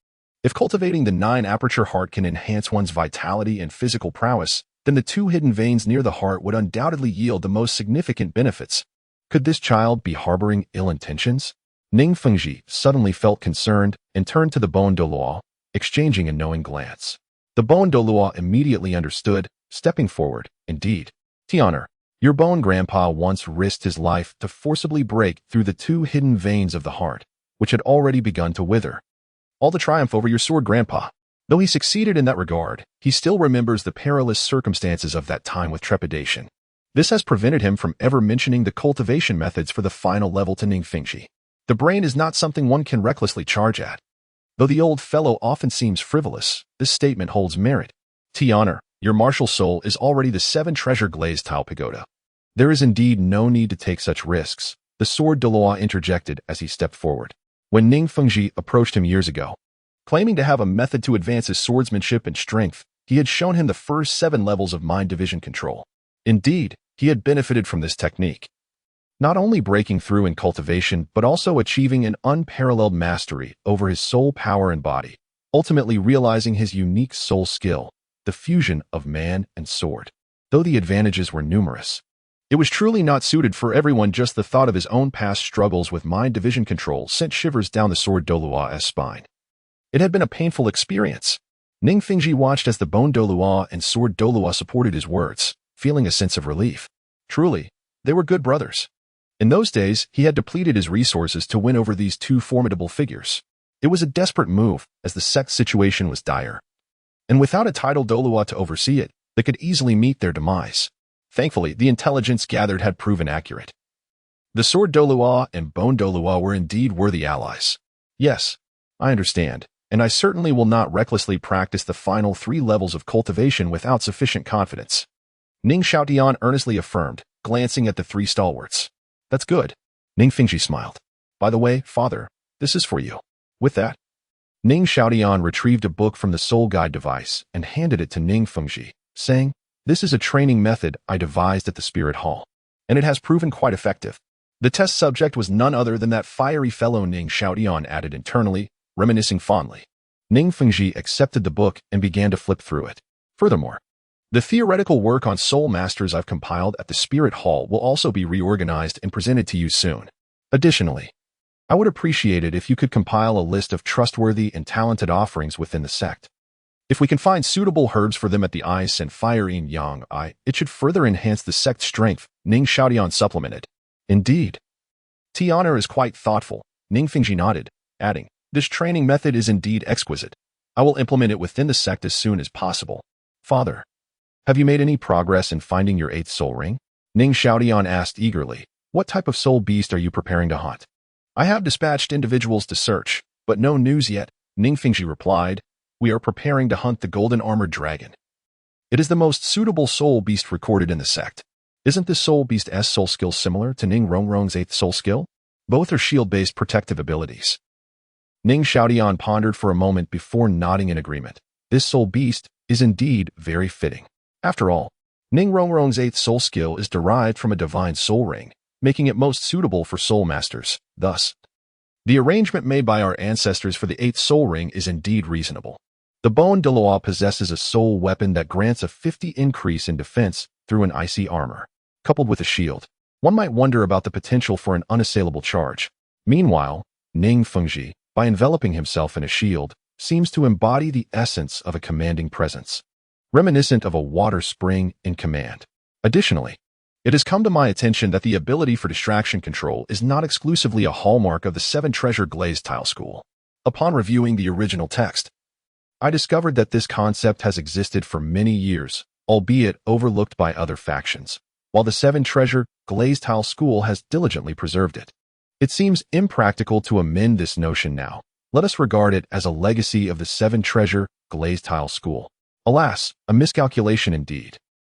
If cultivating the 9 aperture heart can enhance one's vitality and physical prowess, then the 2 hidden veins near the heart would undoubtedly yield the most significant benefits. Could this child be harboring ill intentions? Ning Fengzhi suddenly felt concerned and turned to the bone Douluo, exchanging a knowing glance. The bone Douluo immediately understood, stepping forward. Indeed, Tianer, your bone grandpa once risked his life to forcibly break through the 2 hidden veins of the heart, which had already begun to wither. All the triumph over your sword grandpa. Though he succeeded in that regard, he still remembers the perilous circumstances of that time with trepidation. This has prevented him from ever mentioning the cultivation methods for the final level to Ning Fengzhi. The brain is not something one can recklessly charge at. Though the old fellow often seems frivolous, this statement holds merit. Tianer, your martial soul is already the 7 Treasure Glazed Tile pagoda. There is indeed no need to take such risks, the sword Douluo interjected as he stepped forward. When Ning Fengzhi approached him years ago, claiming to have a method to advance his swordsmanship and strength, he had shown him the first 7 levels of mind division control. Indeed, he had benefited from this technique, not only breaking through in cultivation but also achieving an unparalleled mastery over his soul power and body, ultimately realizing his unique soul skill, the fusion of man and sword. Though the advantages were numerous, it was truly not suited for everyone. Just the thought of his own past struggles with mind division control sent shivers down the sword Douluo's spine. It had been a painful experience. Ning Fengzhi watched as the bone Douluo and sword Douluo supported his words, feeling a sense of relief. Truly, they were good brothers. In those days, he had depleted his resources to win over these 2 formidable figures. It was a desperate move, as the sect's situation was dire. And without a title Douluo to oversee it, they could easily meet their demise. Thankfully, the intelligence gathered had proven accurate. The sword Douluo and bone Douluo were indeed worthy allies. Yes, I understand, and I certainly will not recklessly practice the final 3 levels of cultivation without sufficient confidence. Ning Xiaotian earnestly affirmed, glancing at the 3 stalwarts. That's good. Ning Fengzhi smiled. By the way, father, this is for you. With that, Ning Xiaotian retrieved a book from the soul guide device and handed it to Ning Fengzhi, saying, this is a training method I devised at the Spirit Hall, and it has proven quite effective. The test subject was none other than that fiery fellow Ning Xiaotian added internally, reminiscing fondly. Ning Fengzhi accepted the book and began to flip through it. Furthermore, the theoretical work on soul masters I've compiled at the Spirit Hall will also be reorganized and presented to you soon. Additionally, I would appreciate it if you could compile a list of trustworthy and talented offerings within the sect. If we can find suitable herbs for them at the ice and fire yin yang, it should further enhance the sect's strength, Ning Xiaotian supplemented. Indeed. Tiana is quite thoughtful, Ning Fengzhi nodded, adding, this training method is indeed exquisite. I will implement it within the sect as soon as possible. Father, have you made any progress in finding your 8th soul ring? Ning Xiaotian asked eagerly, what type of soul beast are you preparing to hunt? I have dispatched individuals to search, but no news yet, Ning Fengzhi replied. We are preparing to hunt the golden armored dragon. It is the most suitable soul beast recorded in the sect. Isn't this soul beast's soul skill similar to Ning Rongrong's 8th soul skill? Both are shield-based protective abilities. Ning Xiaotian pondered for a moment before nodding in agreement. This soul beast is indeed very fitting. After all, Ning Rongrong's 8th soul skill is derived from a divine soul ring, making it most suitable for soul masters. Thus, the arrangement made by our ancestors for the 8th soul ring is indeed reasonable. The bone Douluo possesses a soul weapon that grants a 50 increase in defense through an icy armor. Coupled with a shield, one might wonder about the potential for an unassailable charge. Meanwhile, Ning Fengzhi, by enveloping himself in a shield, seems to embody the essence of a commanding presence, reminiscent of a water spring in command. Additionally, it has come to my attention that the ability for distraction control is not exclusively a hallmark of the Seven Treasure Glazed Tile school. Upon reviewing the original text, I discovered that this concept has existed for many years, albeit overlooked by other factions, while the Seven Treasure Glazed Tile school has diligently preserved it. It seems impractical to amend this notion now. Let us regard it as a legacy of the Seven Treasure Glazed Tile school. Alas, a miscalculation indeed.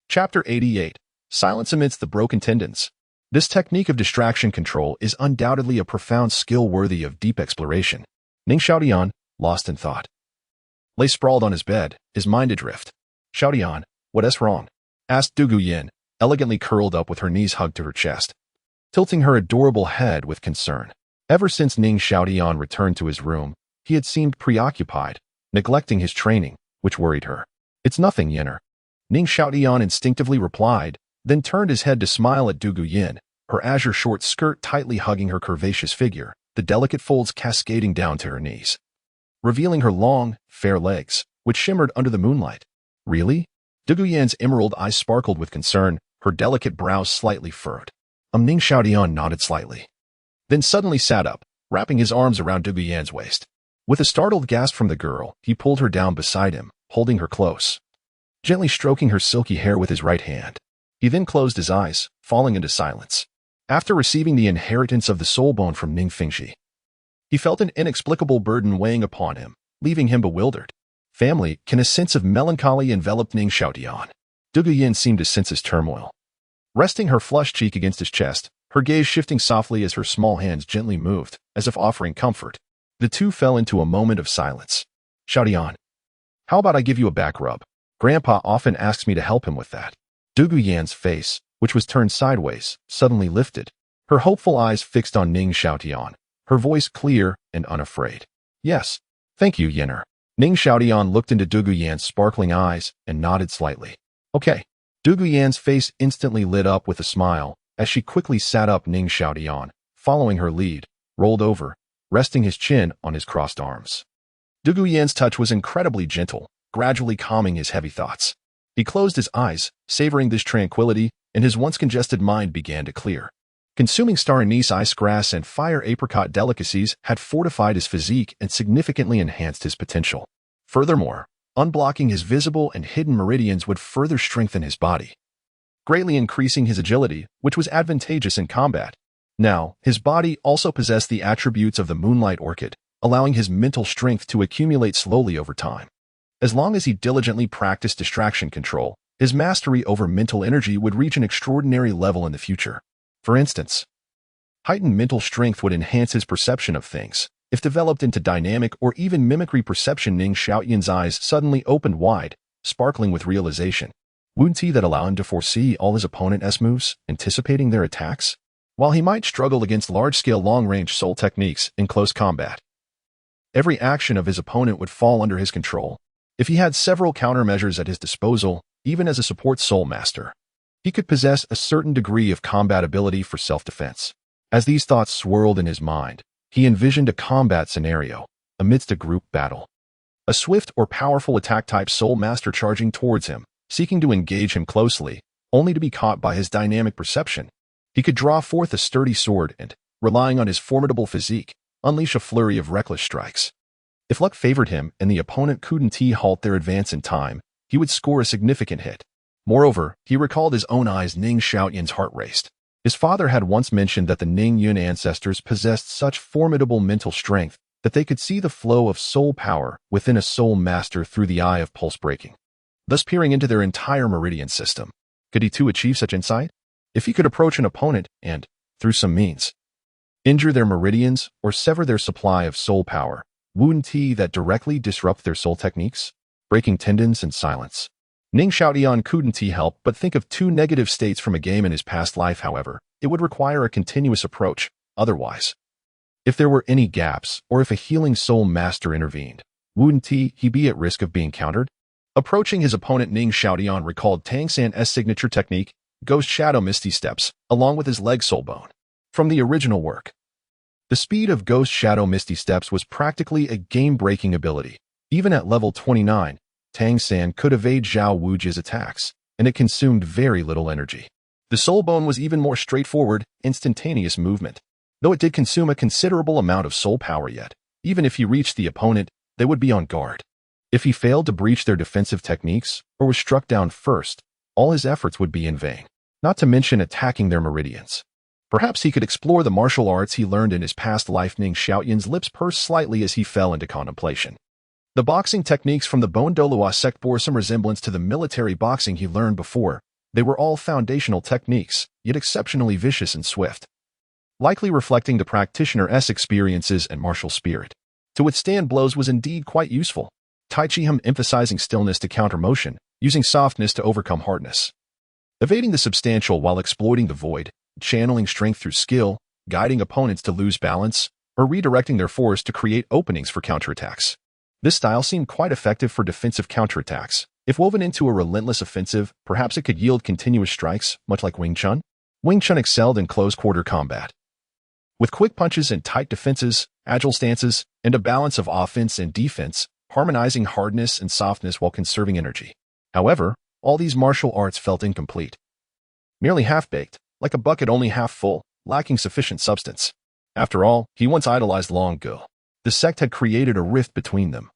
Chapter 88. Silence amidst the broken tendons. This technique of distraction control is undoubtedly a profound skill worthy of deep exploration. Ning Xiaotian, lost in thought, lay sprawled on his bed, his mind adrift. Xiaotian, what's wrong? Asked Dugu Yan, elegantly curled up with her knees hugged to her chest, tilting her adorable head with concern. Ever since Ning Xiaotian returned to his room, he had seemed preoccupied, neglecting his training, which worried her. It's nothing, Yenner. Ning Xiaotian instinctively replied, then turned his head to smile at Dugu Yan, her azure short skirt tightly hugging her curvaceous figure, the delicate folds cascading down to her knees, revealing her long, fair legs, which shimmered under the moonlight. Really? Dugu Yan's emerald eyes sparkled with concern, her delicate brows slightly furrowed. Ning Xiaotian nodded slightly, then suddenly sat up, wrapping his arms around Dugu Yan's waist. With a startled gasp from the girl, he pulled her down beside him, holding her close, gently stroking her silky hair with his right hand. He then closed his eyes, falling into silence. After receiving the inheritance of the soul bone from Ning Fengzhi, he felt an inexplicable burden weighing upon him, leaving him bewildered. Family, can a sense of melancholy envelop Ning Xiaotian? Dugu Yan seemed to sense his turmoil. Resting her flushed cheek against his chest, her gaze shifting softly as her small hands gently moved, as if offering comfort, the two fell into a moment of silence. Xiaotian, how about I give you a back rub? Grandpa often asks me to help him with that. Dugu Yan's face, which was turned sideways, suddenly lifted, her hopeful eyes fixed on Ning Xiaotian, her voice clear and unafraid. Yes, thank you, Yenner. Ning Xiaotian looked into Dugu Yan's sparkling eyes and nodded slightly. Okay. Dugu Yan's face instantly lit up with a smile as she quickly sat up. Ning Xiaotian, following her lead, rolled over, resting his chin on his crossed arms. Dugu Yan's touch was incredibly gentle, gradually calming his heavy thoughts. He closed his eyes, savoring this tranquility, and his once congested mind began to clear. Consuming star anise ice grass and fire apricot delicacies had fortified his physique and significantly enhanced his potential. Furthermore, unblocking his visible and hidden meridians would further strengthen his body, greatly increasing his agility, which was advantageous in combat. Now, his body also possessed the attributes of the moonlight orchid, allowing his mental strength to accumulate slowly over time. As long as he diligently practiced distraction control, his mastery over mental energy would reach an extraordinary level in the future. For instance, heightened mental strength would enhance his perception of things. If developed into dynamic or even mimicry perception, Ning Xiaotian's eyes suddenly opened wide, sparkling with realization. Wouldn't he that allow him to foresee all his opponent's moves, anticipating their attacks? While he might struggle against large-scale long-range soul techniques in close combat, every action of his opponent would fall under his control. If he had several countermeasures at his disposal, even as a support soul master, he could possess a certain degree of combat ability for self-defense. As these thoughts swirled in his mind, he envisioned a combat scenario amidst a group battle. A swift or powerful attack-type soul master charging towards him, seeking to engage him closely, only to be caught by his dynamic perception. He could draw forth a sturdy sword and, relying on his formidable physique, unleash a flurry of reckless strikes. If luck favored him and the opponent couldn't halt their advance in time, he would score a significant hit. Moreover, he recalled his own eyes. Ning Xiaotian's heart raced. His father had once mentioned that the Ning Yun ancestors possessed such formidable mental strength that they could see the flow of soul power within a soul master through the eye of pulse breaking, thus peering into their entire meridian system. Could he too achieve such insight? If he could approach an opponent and, through some means, injure their meridians or sever their supply of soul power, wouldn't he that directly disrupt their soul techniques, breaking tendons in silence? Ning Xiaotian couldn't help but think of two negative states from a game in his past life. However, it would require a continuous approach. Otherwise, if there were any gaps or if a healing soul master intervened, wouldn't he be at risk of being countered? Approaching his opponent, Ning Xiaotian recalled Tang San's signature technique, Ghost Shadow Misty Steps, along with his leg soul bone from the original work. The speed of Ghost Shadow Misty Steps was practically a game-breaking ability. Even at level 29, Tang San could evade Zhao Wuji's attacks, and it consumed very little energy. The soul bone was even more straightforward, instantaneous movement. Though it did consume a considerable amount of soul power, yet, even if he reached the opponent, they would be on guard. If he failed to breach their defensive techniques, or was struck down first, all his efforts would be in vain, not to mention attacking their meridians. Perhaps he could explore the martial arts he learned in his past life. Ning Xiaotian's lips pursed slightly as he fell into contemplation. The boxing techniques from the Bone Douluos sect bore some resemblance to the military boxing he learned before. They were all foundational techniques, yet exceptionally vicious and swift, likely reflecting the practitioner's experiences and martial spirit. To withstand blows was indeed quite useful. Tai Chi emphasizing stillness to counter motion, using softness to overcome hardness, evading the substantial while exploiting the void, channeling strength through skill, guiding opponents to lose balance, or redirecting their force to create openings for counterattacks. This style seemed quite effective for defensive counterattacks. If woven into a relentless offensive, perhaps it could yield continuous strikes, much like Wing Chun. Wing Chun excelled in close-quarter combat, with quick punches and tight defenses, agile stances, and a balance of offense and defense, harmonizing hardness and softness while conserving energy. However, all these martial arts felt incomplete, merely half-baked, like a bucket only half full, lacking sufficient substance. After all, he once idolized Long Gu. The sect had created a rift between them.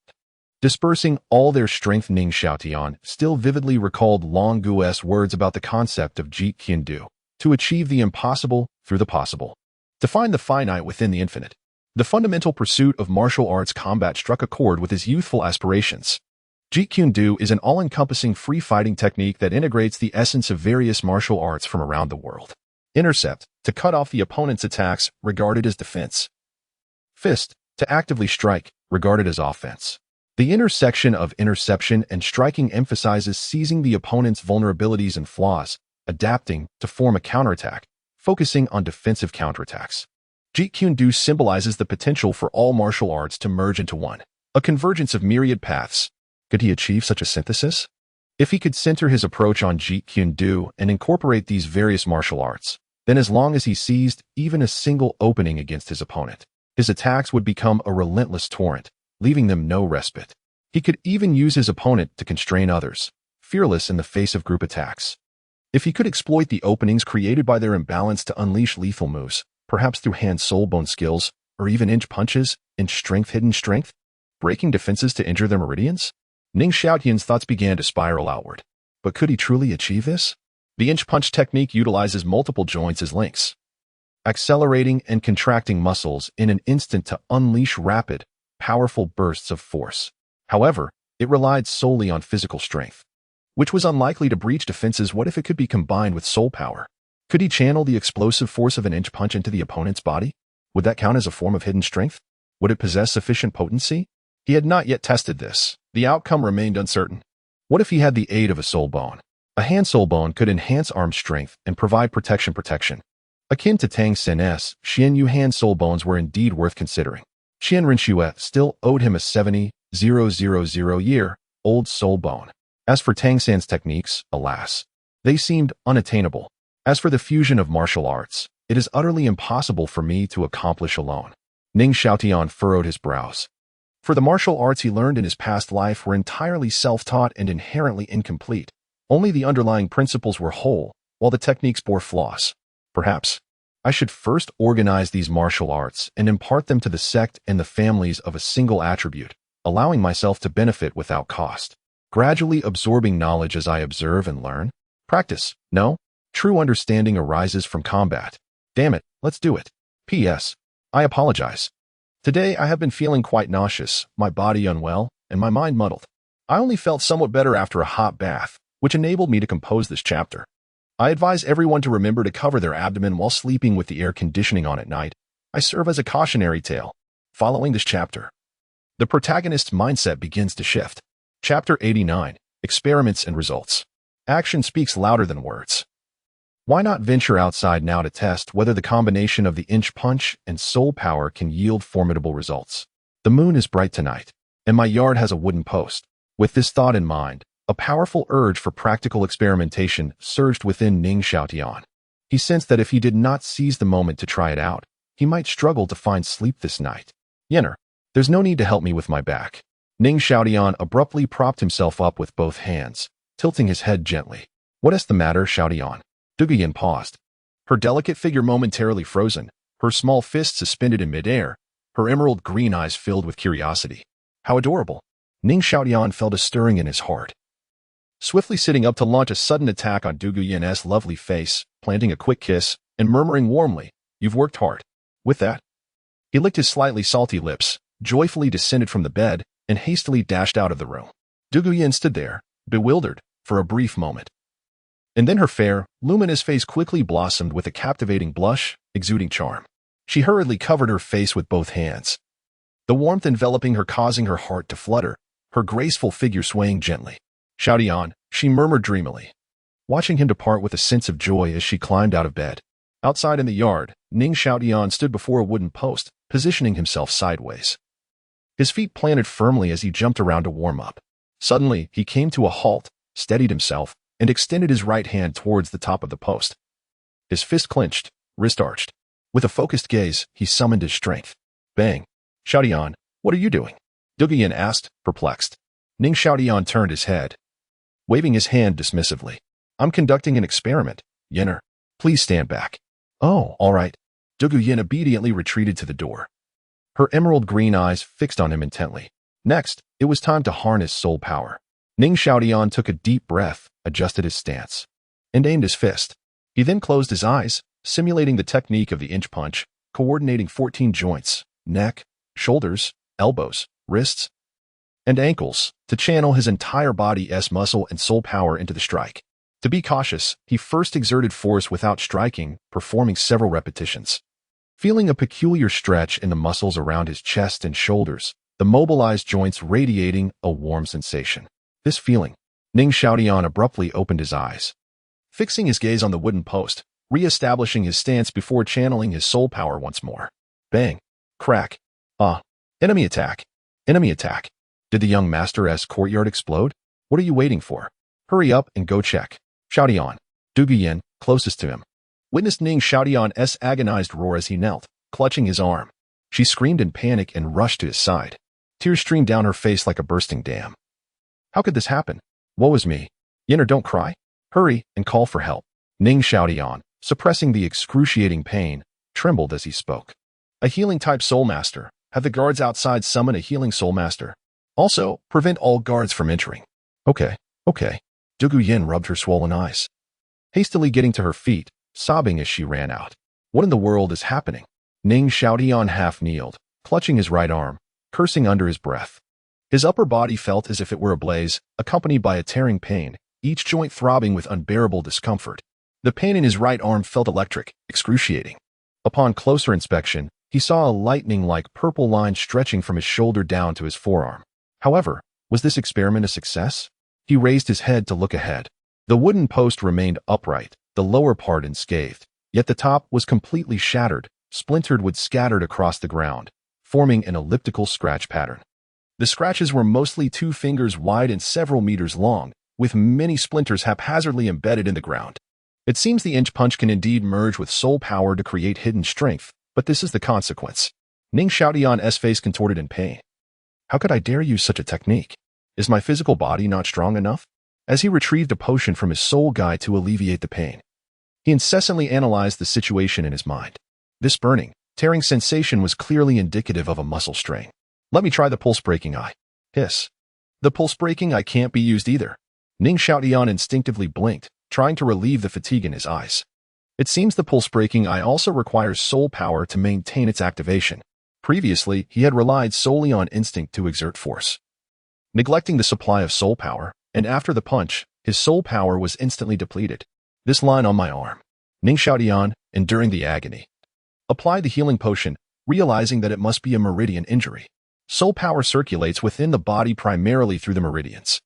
Dispersing all their strength, Ning Xiaotian still vividly recalled Long Gu's words about the concept of Jeet Kune Do, to achieve the impossible through the possible, to find the finite within the infinite. The fundamental pursuit of martial arts combat struck a chord with his youthful aspirations. Jeet Kune Do is an all-encompassing free-fighting technique that integrates the essence of various martial arts from around the world. Intercept, to cut off the opponent's attacks, regarded as defense. Fist, to actively strike, regarded as offense. The intersection of interception and striking emphasizes seizing the opponent's vulnerabilities and flaws, adapting to form a counterattack, focusing on defensive counterattacks. Jeet Kune Do symbolizes the potential for all martial arts to merge into one, a convergence of myriad paths. Could he achieve such a synthesis? If he could center his approach on Jeet Kune Do and incorporate these various martial arts, then as long as he seized even a single opening against his opponent, his attacks would become a relentless torrent, leaving them no respite. He could even use his opponent to constrain others, fearless in the face of group attacks. If he could exploit the openings created by their imbalance to unleash lethal moves, perhaps through hand-soul bone skills, or even inch punches, inch strength hidden strength, breaking defenses to injure their meridians? Ning Xiaotian's thoughts began to spiral outward. But could he truly achieve this? The inch punch technique utilizes multiple joints as links, accelerating and contracting muscles in an instant to unleash rapid, powerful bursts of force. However, it relied solely on physical strength, which was unlikely to breach defenses. What if it could be combined with soul power? Could he channel the explosive force of an inch punch into the opponent's body? Would that count as a form of hidden strength? Would it possess sufficient potency? He had not yet tested this. The outcome remained uncertain. What if he had the aid of a soul bone? A hand soul bone could enhance arm strength and provide protection. Akin to Tang San's Xian Yu hand soul bones were indeed worth considering. Qian Renxue still owed him a 70,000-year-old soul bone. As for Tang San's techniques, alas, they seemed unattainable. As for the fusion of martial arts, it is utterly impossible for me to accomplish alone. Ning Xiaotian furrowed his brows. For the martial arts he learned in his past life were entirely self-taught and inherently incomplete. Only the underlying principles were whole, while the techniques bore flaws. Perhaps I should first organize these martial arts and impart them to the sect and the families of a single attribute, allowing myself to benefit without cost. Gradually absorbing knowledge as I observe and learn. Practice. No. True understanding arises from combat. Damn it, let's do it. P.S. I apologize. Today I have been feeling quite nauseous, my body unwell, and my mind muddled. I only felt somewhat better after a hot bath, which enabled me to compose this chapter. I advise everyone to remember to cover their abdomen while sleeping with the air conditioning on at night. I serve as a cautionary tale. Following this chapter, the protagonist's mindset begins to shift. Chapter 89, Experiments and Results. Action speaks louder than words. Why not venture outside now to test whether the combination of the inch punch and soul power can yield formidable results? The moon is bright tonight, and my yard has a wooden post. With this thought in mind, a powerful urge for practical experimentation surged within Ning Xiaotian. He sensed that if he did not seize the moment to try it out, he might struggle to find sleep this night. Yenner, there's no need to help me with my back. Ning Xiaotian abruptly propped himself up with both hands, tilting his head gently. What is the matter, Xiaotian? Dugu Yan paused, her delicate figure momentarily frozen, her small fist suspended in midair, her emerald green eyes filled with curiosity. How adorable! Ning Xiaotian felt a stirring in his heart. Swiftly sitting up to launch a sudden attack on Dugu Yan's lovely face, planting a quick kiss, and murmuring warmly, "You've worked hard." With that, he licked his slightly salty lips, joyfully descended from the bed, and hastily dashed out of the room. Dugu Yan stood there, bewildered, for a brief moment. And then her fair, luminous face quickly blossomed with a captivating blush, exuding charm. She hurriedly covered her face with both hands, the warmth enveloping her causing her heart to flutter, her graceful figure swaying gently. "Xiaotian," she murmured dreamily, watching him depart with a sense of joy as she climbed out of bed. Outside in the yard, Ning Xiaotian stood before a wooden post, positioning himself sideways. His feet planted firmly as he jumped around to warm up. Suddenly, he came to a halt, steadied himself, and extended his right hand towards the top of the post. His fist clenched, wrist arched. With a focused gaze, he summoned his strength. Bang. "Xiaotian, what are you doing?" Dugu Yan asked, perplexed. Ning Xiaotian turned his head, waving his hand dismissively. "I'm conducting an experiment, Yenner. Please stand back." "Oh, all right." Dugu Yan obediently retreated to the door, her emerald green eyes fixed on him intently. Next, it was time to harness soul power. Ning Xiaotian took a deep breath, adjusted his stance, and aimed his fist. He then closed his eyes, simulating the technique of the inch punch, coordinating 14 joints, neck, shoulders, elbows, wrists, and ankles, to channel his entire body's muscle and soul power into the strike. To be cautious, he first exerted force without striking, performing several repetitions. Feeling a peculiar stretch in the muscles around his chest and shoulders, the mobilized joints radiating a warm sensation. This feeling, Ning Xiaotian abruptly opened his eyes, fixing his gaze on the wooden post, re-establishing his stance before channeling his soul power once more. Bang. Crack. Enemy attack. Enemy attack. Did the young master's courtyard explode? What are you waiting for? Hurry up and go check. Xiaotian. Dugu Yan, closest to him, witnessed Ning Xiaotian's agonized roar as he knelt, clutching his arm. She screamed in panic and rushed to his side. Tears streamed down her face like a bursting dam. How could this happen? Woe is me. Yenner, don't cry. Hurry and call for help. Ning Xiaotian, suppressing the excruciating pain, trembled as he spoke. A healing-type soul master. Have the guards outside summon a healing soul master. Also, prevent all guards from entering. Okay. Dugu Yan rubbed her swollen eyes, hastily getting to her feet, sobbing as she ran out. What in the world is happening? Ning Xiaotian half-kneeled, clutching his right arm, cursing under his breath. His upper body felt as if it were ablaze, accompanied by a tearing pain, each joint throbbing with unbearable discomfort. The pain in his right arm felt electric, excruciating. Upon closer inspection, he saw a lightning-like purple line stretching from his shoulder down to his forearm. However, was this experiment a success? He raised his head to look ahead. The wooden post remained upright, the lower part unscathed, yet the top was completely shattered, splintered wood scattered across the ground, forming an elliptical scratch pattern. The scratches were mostly 2 fingers wide and several meters long, with many splinters haphazardly embedded in the ground. It seems the inch punch can indeed merge with soul power to create hidden strength, but this is the consequence. Ning Xiaotian's face contorted in pain. How could I dare use such a technique? Is my physical body not strong enough? As he retrieved a potion from his soul guide to alleviate the pain, he incessantly analyzed the situation in his mind. This burning, tearing sensation was clearly indicative of a muscle strain. Let me try the pulse-breaking eye. Hiss. The pulse-breaking eye can't be used either. Ning Xiaotian instinctively blinked, trying to relieve the fatigue in his eyes. It seems the pulse-breaking eye also requires soul power to maintain its activation. Previously, he had relied solely on instinct to exert force, neglecting the supply of soul power, and after the punch, his soul power was instantly depleted. This line on my arm. Ning Xiaotian, enduring the agony, applied the healing potion, realizing that it must be a meridian injury. Soul power circulates within the body primarily through the meridians.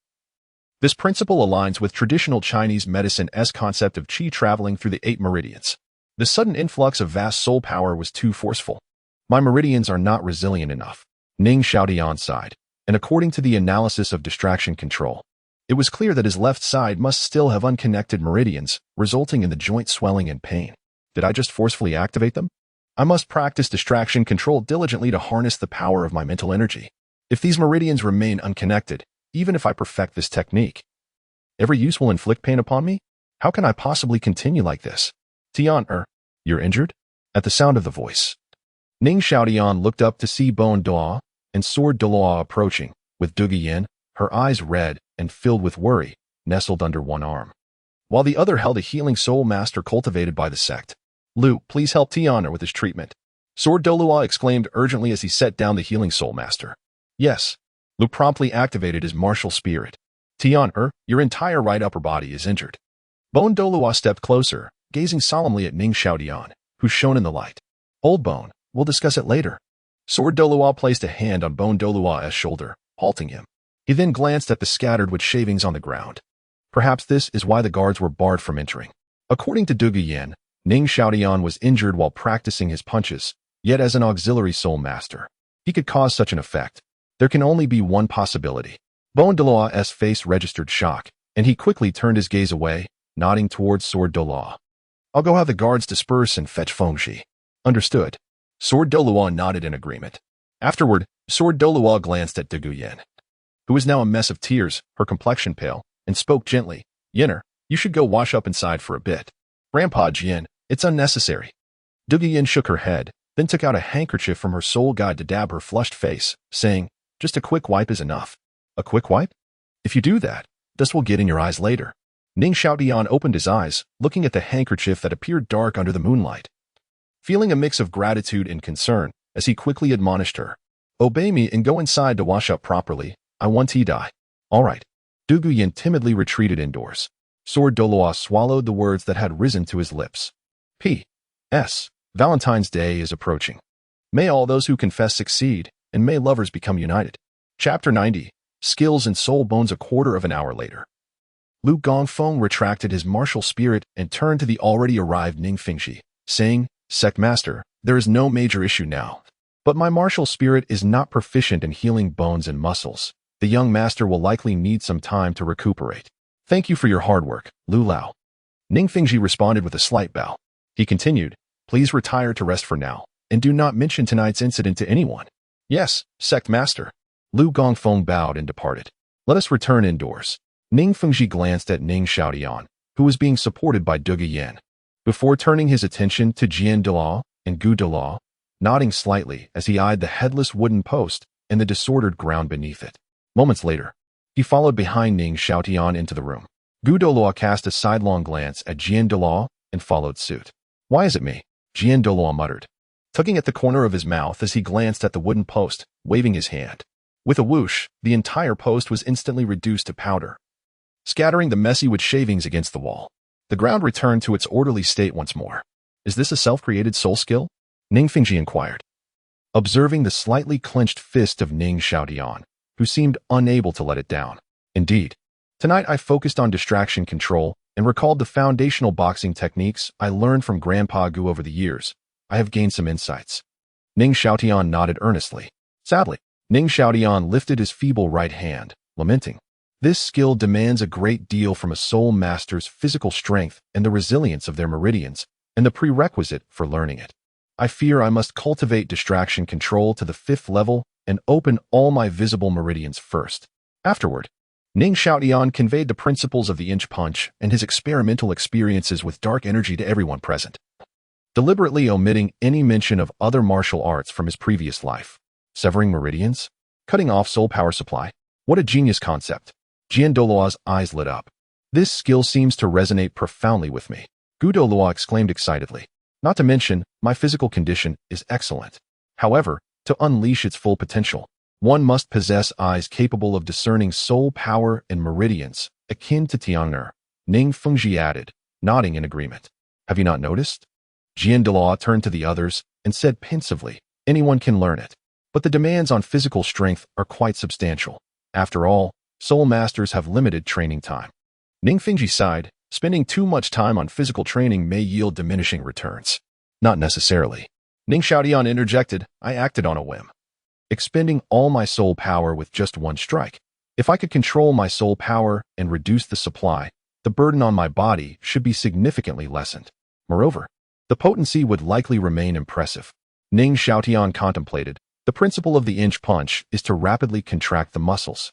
This principle aligns with traditional Chinese medicine's concept of qi traveling through the 8 meridians. The sudden influx of vast soul power was too forceful. My meridians are not resilient enough. Ning Xiaotian sighed, and according to the analysis of distraction control, it was clear that his left side must still have unconnected meridians, resulting in the joint swelling and pain. Did I just forcefully activate them? I must practice distraction control diligently to harness the power of my mental energy. If these meridians remain unconnected, even if I perfect this technique, every use will inflict pain upon me? How can I possibly continue like this? Tian, you're injured? At the sound of the voice, Ning Xiaotian looked up to see Bone Duo and Sword Douluo approaching, with Dugu Yan, her eyes red and filled with worry, nestled under one arm, while the other held a healing soul master cultivated by the sect. Lu, please help Tian with his treatment. Sword Douluo exclaimed urgently as he set down the healing soul master. Yes. Lu promptly activated his martial spirit. Tian, your entire right upper body is injured. Bone Douluo stepped closer, gazing solemnly at Ning Xiaotian, who shone in the light. Old Bone, we'll discuss it later. Sword Douluo placed a hand on Bone Douluo's shoulder, halting him. He then glanced at the scattered wood shavings on the ground. Perhaps this is why the guards were barred from entering. According to Dugu Yan, Ning Xiaotian was injured while practicing his punches, yet as an auxiliary soul master, he could cause such an effect. There can only be one possibility. Bone Douluo's face registered shock, and he quickly turned his gaze away, nodding towards Sword Douluo. I'll go have the guards disperse and fetch Fengzhi. Understood. Sword Douluo nodded in agreement. Afterward, Sword Douluo glanced at Dugu Yan, who was now a mess of tears, her complexion pale, and spoke gently. Yenner, you should go wash up inside for a bit. Grandpa Jian, it's unnecessary. Dugu Yan shook her head, then took out a handkerchief from her soul guide to dab her flushed face, saying, just a quick wipe is enough. A quick wipe? If you do that, dust will get in your eyes later. Ning Xiaotian opened his eyes, looking at the handkerchief that appeared dark under the moonlight, feeling a mix of gratitude and concern as he quickly admonished her. Obey me and go inside to wash up properly. I want to die. All right. Dugu Yan timidly retreated indoors. Sword Douluo swallowed the words that had risen to his lips. P.S. Valentine's Day is approaching. May all those who confess succeed, and may lovers become united. Chapter 90. Skills and Soul Bones. A quarter of an hour later, Lu Gongfeng retracted his martial spirit and turned to the already arrived Ning Fengzhi, saying, Sect Master, there is no major issue now, but my martial spirit is not proficient in healing bones and muscles. The young master will likely need some time to recuperate. Thank you for your hard work, Lu Lao. Ning Fengzhi responded with a slight bow. He continued, please retire to rest for now, and do not mention tonight's incident to anyone. Yes, Sect Master. Lu Gongfeng bowed and departed. Let us return indoors. Ning Fengzhi glanced at Ning Xiaotian, who was being supported by Dugu Yan, before turning his attention to Jian Duo and Gu Duo, nodding slightly as he eyed the headless wooden post and the disordered ground beneath it. Moments later, he followed behind Ning Xiaotian into the room. Gu Duo cast a sidelong glance at Jian Duo and followed suit. Why is it me? Douluo muttered, tugging at the corner of his mouth as he glanced at the wooden post, waving his hand. With a whoosh, the entire post was instantly reduced to powder, scattering the messy wood shavings against the wall. The ground returned to its orderly state once more. Is this a self-created soul skill? Ning Fengzhi inquired, observing the slightly clenched fist of Ning Xiaotian, who seemed unable to let it down. Indeed. Tonight I focused on distraction control and recalled the foundational boxing techniques I learned from Grandpa Gu over the years. I have gained some insights. Ning Xiaotian nodded earnestly. Sadly, Ning Xiaotian lifted his feeble right hand, lamenting. This skill demands a great deal from a soul master's physical strength and the resilience of their meridians, and the prerequisite for learning it. I fear I must cultivate distraction control to the 5th level and open all my visible meridians first. Afterward, Ning Xiaotian conveyed the principles of the inch punch and his experimental experiences with dark energy to everyone present, deliberately omitting any mention of other martial arts from his previous life. Severing meridians? Cutting off soul power supply? What a genius concept. Douluo's eyes lit up. This skill seems to resonate profoundly with me. Douluo exclaimed excitedly. Not to mention, my physical condition is excellent. However, to unleash its full potential, one must possess eyes capable of discerning soul power and meridians, akin to Tiandou. Ning Fengzhi added, nodding in agreement. Have you not noticed? Douluo turned to the others and said pensively, anyone can learn it, but the demands on physical strength are quite substantial. After all, soul masters have limited training time. Ning Fengzhi sighed, spending too much time on physical training may yield diminishing returns. Not necessarily. Ning Xiaotian interjected, I acted on a whim, expending all my soul power with just one strike. If I could control my soul power and reduce the supply, the burden on my body should be significantly lessened. Moreover, the potency would likely remain impressive. Ning Xiaotian contemplated, the principle of the inch punch is to rapidly contract the muscles,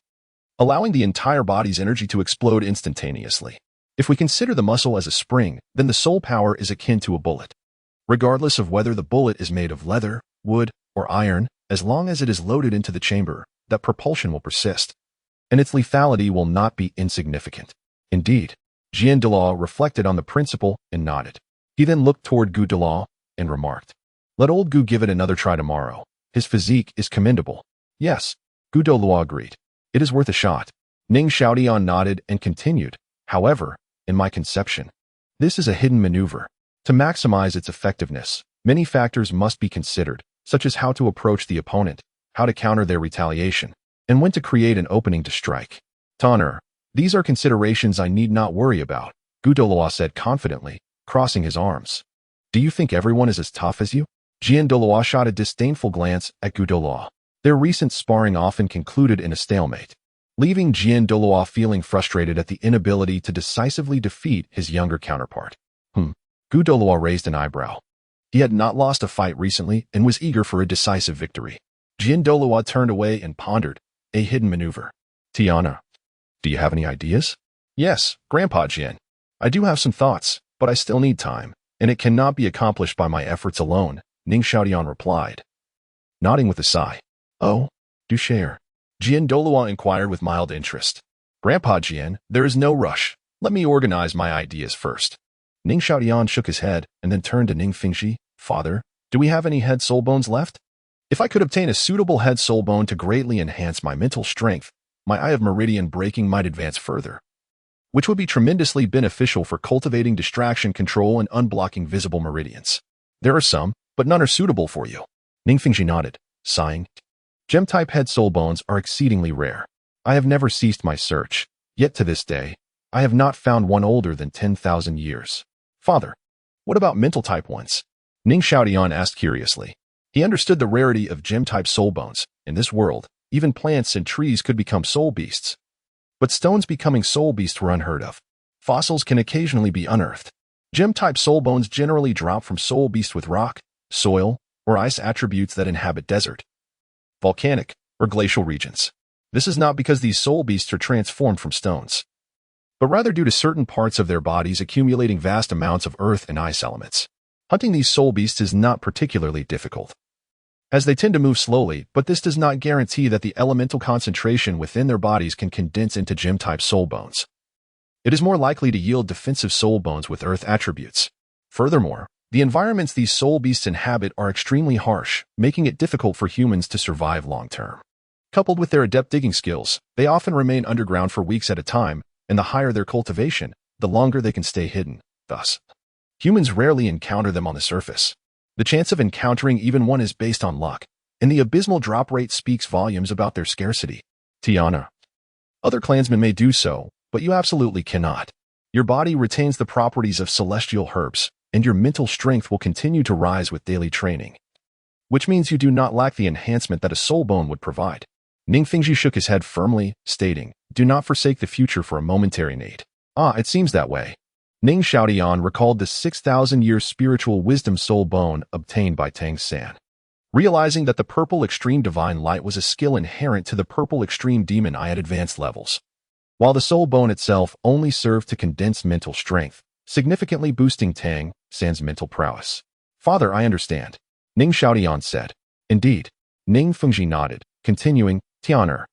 allowing the entire body's energy to explode instantaneously. If we consider the muscle as a spring, then the soul power is akin to a bullet. Regardless of whether the bullet is made of leather, wood, or iron, as long as it is loaded into the chamber, that propulsion will persist, and its lethality will not be insignificant. Indeed, Douluo reflected on the principle and nodded. He then looked toward Douluo and remarked, let old Gu give it another try tomorrow. His physique is commendable. Yes, Douluo agreed. It is worth a shot. Ning Xiaotian nodded and continued, however, in my conception, this is a hidden maneuver. To maximize its effectiveness, many factors must be considered, such as how to approach the opponent, how to counter their retaliation, and when to create an opening to strike. Tonner, these are considerations I need not worry about, Douluo said confidently, crossing his arms. Do you think everyone is as tough as you? Douluo shot a disdainful glance at Douluo. Their recent sparring often concluded in a stalemate, leaving Douluo feeling frustrated at the inability to decisively defeat his younger counterpart. Douluo raised an eyebrow. He had not lost a fight recently and was eager for a decisive victory. Douluo turned away and pondered, a hidden maneuver. Tiana, do you have any ideas? Yes, Grandpa Jian. I do have some thoughts, but I still need time, and it cannot be accomplished by my efforts alone, Ning Xiaotian replied, nodding with a sigh. Oh, do share. Douluo inquired with mild interest. Grandpa Jian, there is no rush. Let me organize my ideas first. Ning Xiaotian shook his head and then turned to Ning Fengzhi. Father, do we have any head soul bones left? If I could obtain a suitable head soul bone to greatly enhance my mental strength, my eye of meridian breaking might advance further, which would be tremendously beneficial for cultivating distraction control and unblocking visible meridians. There are some, but none are suitable for you. Ning Fengzhi nodded, sighing. Gem-type head soul bones are exceedingly rare. I have never ceased my search, yet to this day, I have not found one older than 10,000 years. Father, what about mental-type ones? Ning Xiaotian asked curiously. He understood the rarity of gem-type soul bones. In this world, even plants and trees could become soul beasts. But stones becoming soul beasts were unheard of. Fossils can occasionally be unearthed. Gem-type soul bones generally drop from soul beasts with rock, soil, or ice attributes that inhabit desert, volcanic, or glacial regions. This is not because these soul beasts are transformed from stones, but rather due to certain parts of their bodies accumulating vast amounts of earth and ice elements. Hunting these soul beasts is not particularly difficult, as they tend to move slowly, but this does not guarantee that the elemental concentration within their bodies can condense into gem-type soul bones. It is more likely to yield defensive soul bones with earth attributes. Furthermore, The environments these soul beasts inhabit are extremely harsh, making it difficult for humans to survive long-term. Coupled with their adept digging skills, they often remain underground for weeks at a time, and the higher their cultivation, the longer they can stay hidden. Thus, humans rarely encounter them on the surface. The chance of encountering even one is based on luck, and the abysmal drop rate speaks volumes about their scarcity. Tiana. Other clansmen may do so, but you absolutely cannot. Your body retains the properties of celestial herbs, and your mental strength will continue to rise with daily training. Which means you do not lack the enhancement that a soul bone would provide. Ning Fengzhi shook his head firmly, stating, "Do not forsake the future for a momentary need." Ah, it seems that way. Ning Xiaotian recalled the 6,000-year spiritual wisdom soul bone obtained by Tang San. Realizing that the purple extreme divine light was a skill inherent to the purple extreme demon eye at advanced levels. While the soul bone itself only served to condense mental strength, significantly boosting Tang San's mental prowess. "Father, I understand," Ning Xiaotian said. Indeed, Ning Fengzhi nodded, continuing, "Tianer.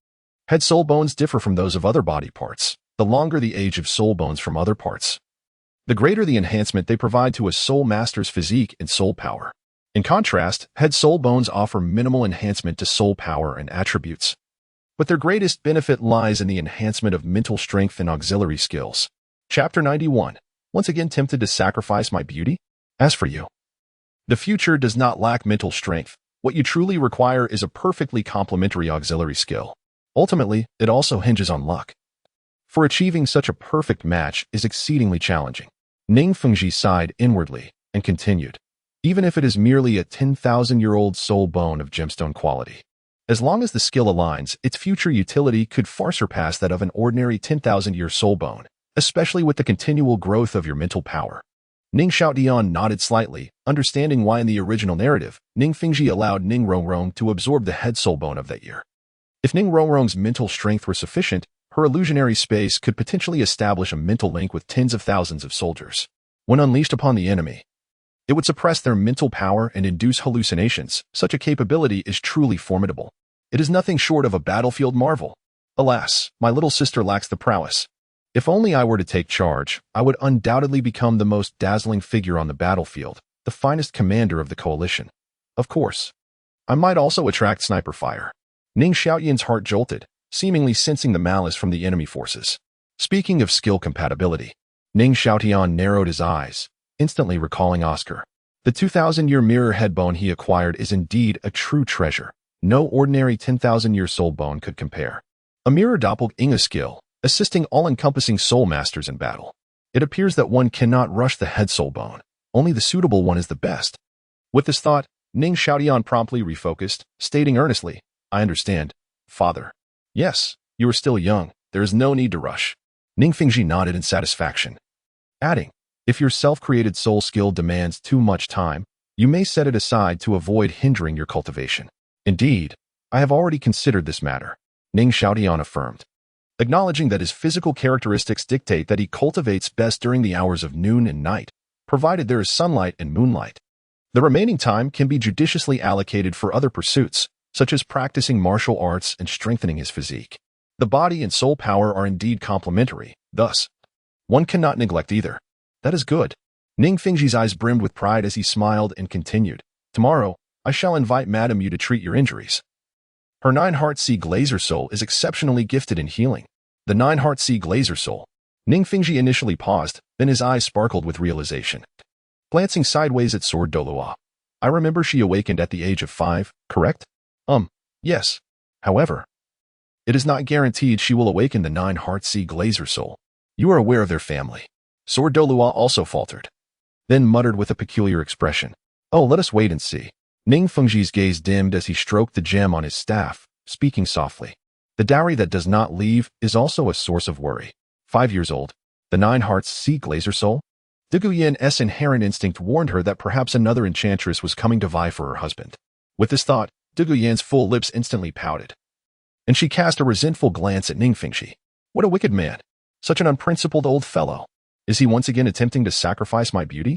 Head soul bones differ from those of other body parts. The longer the age of soul bones from other parts, the greater the enhancement they provide to a soul master's physique and soul power. In contrast, head soul bones offer minimal enhancement to soul power and attributes. But their greatest benefit lies in the enhancement of mental strength and auxiliary skills." Chapter 91. Once again tempted to sacrifice my beauty? As for you, the future does not lack mental strength. What you truly require is a perfectly complementary auxiliary skill. Ultimately, it also hinges on luck. For achieving such a perfect match is exceedingly challenging. Ning Fengzhi sighed inwardly and continued, "Even if it is merely a 10,000-year-old soul bone of gemstone quality, as long as the skill aligns, its future utility could far surpass that of an ordinary 10,000-year soul bone, especially with the continual growth of your mental power." Ning Xiaotian nodded slightly, understanding why in the original narrative, Ning Fengzhi allowed Ning Rongrong to absorb the head soul bone of that year. If Ning Rongrong's mental strength were sufficient, her illusionary space could potentially establish a mental link with tens of thousands of soldiers. When unleashed upon the enemy, it would suppress their mental power and induce hallucinations. Such a capability is truly formidable. It is nothing short of a battlefield marvel. Alas, my little sister lacks the prowess. If only I were to take charge, I would undoubtedly become the most dazzling figure on the battlefield, the finest commander of the coalition. Of course, I might also attract sniper fire. Ning Xiaotian's heart jolted, seemingly sensing the malice from the enemy forces. Speaking of skill compatibility, Ning Xiaotian narrowed his eyes, instantly recalling Oscar. The 2,000-year mirror head bone he acquired is indeed a true treasure. No ordinary 10,000-year soul bone could compare. A mirror doppelganger skill, assisting all-encompassing soul masters in battle. It appears that one cannot rush the head soul bone. Only the suitable one is the best. With this thought, Ning Xiaotian promptly refocused, stating earnestly, "I understand, father." "Yes, you are still young. There is no need to rush." Ning Fengzhi nodded in satisfaction, adding, "If your self-created soul skill demands too much time, you may set it aside to avoid hindering your cultivation." "Indeed, I have already considered this matter," Ning Xiaotian affirmed, acknowledging that his physical characteristics dictate that he cultivates best during the hours of noon and night, provided there is sunlight and moonlight. The remaining time can be judiciously allocated for other pursuits, such as practicing martial arts and strengthening his physique. The body and soul power are indeed complementary, thus, one cannot neglect either. That is good. Ning Fengzhi's eyes brimmed with pride as he smiled and continued, "Tomorrow, I shall invite Madame Yu to treat your injuries. Her 9-heart sea glazer soul is exceptionally gifted in healing." The 9-heart sea glazer soul. Ning Fengzhi initially paused, then his eyes sparkled with realization. Glancing sideways at Sword Douluo, "I remember she awakened at the age of 5, correct?" Yes. However, it is not guaranteed she will awaken the 9-heart sea glazer soul. You are aware of their family." Sword Douluo also faltered, then muttered with a peculiar expression, "Oh, let us wait and see." Ning Fengzhi's gaze dimmed as he stroked the gem on his staff, speaking softly. "The dowry that does not leave is also a source of worry." 5 years old, the 9-hearts sea glazer soul? Dugu Yan's inherent instinct warned her that perhaps another enchantress was coming to vie for her husband. With this thought, Dugu Yan's full lips instantly pouted, and she cast a resentful glance at Ning Fengzhi. What a wicked man! Such an unprincipled old fellow! Is he once again attempting to sacrifice my beauty?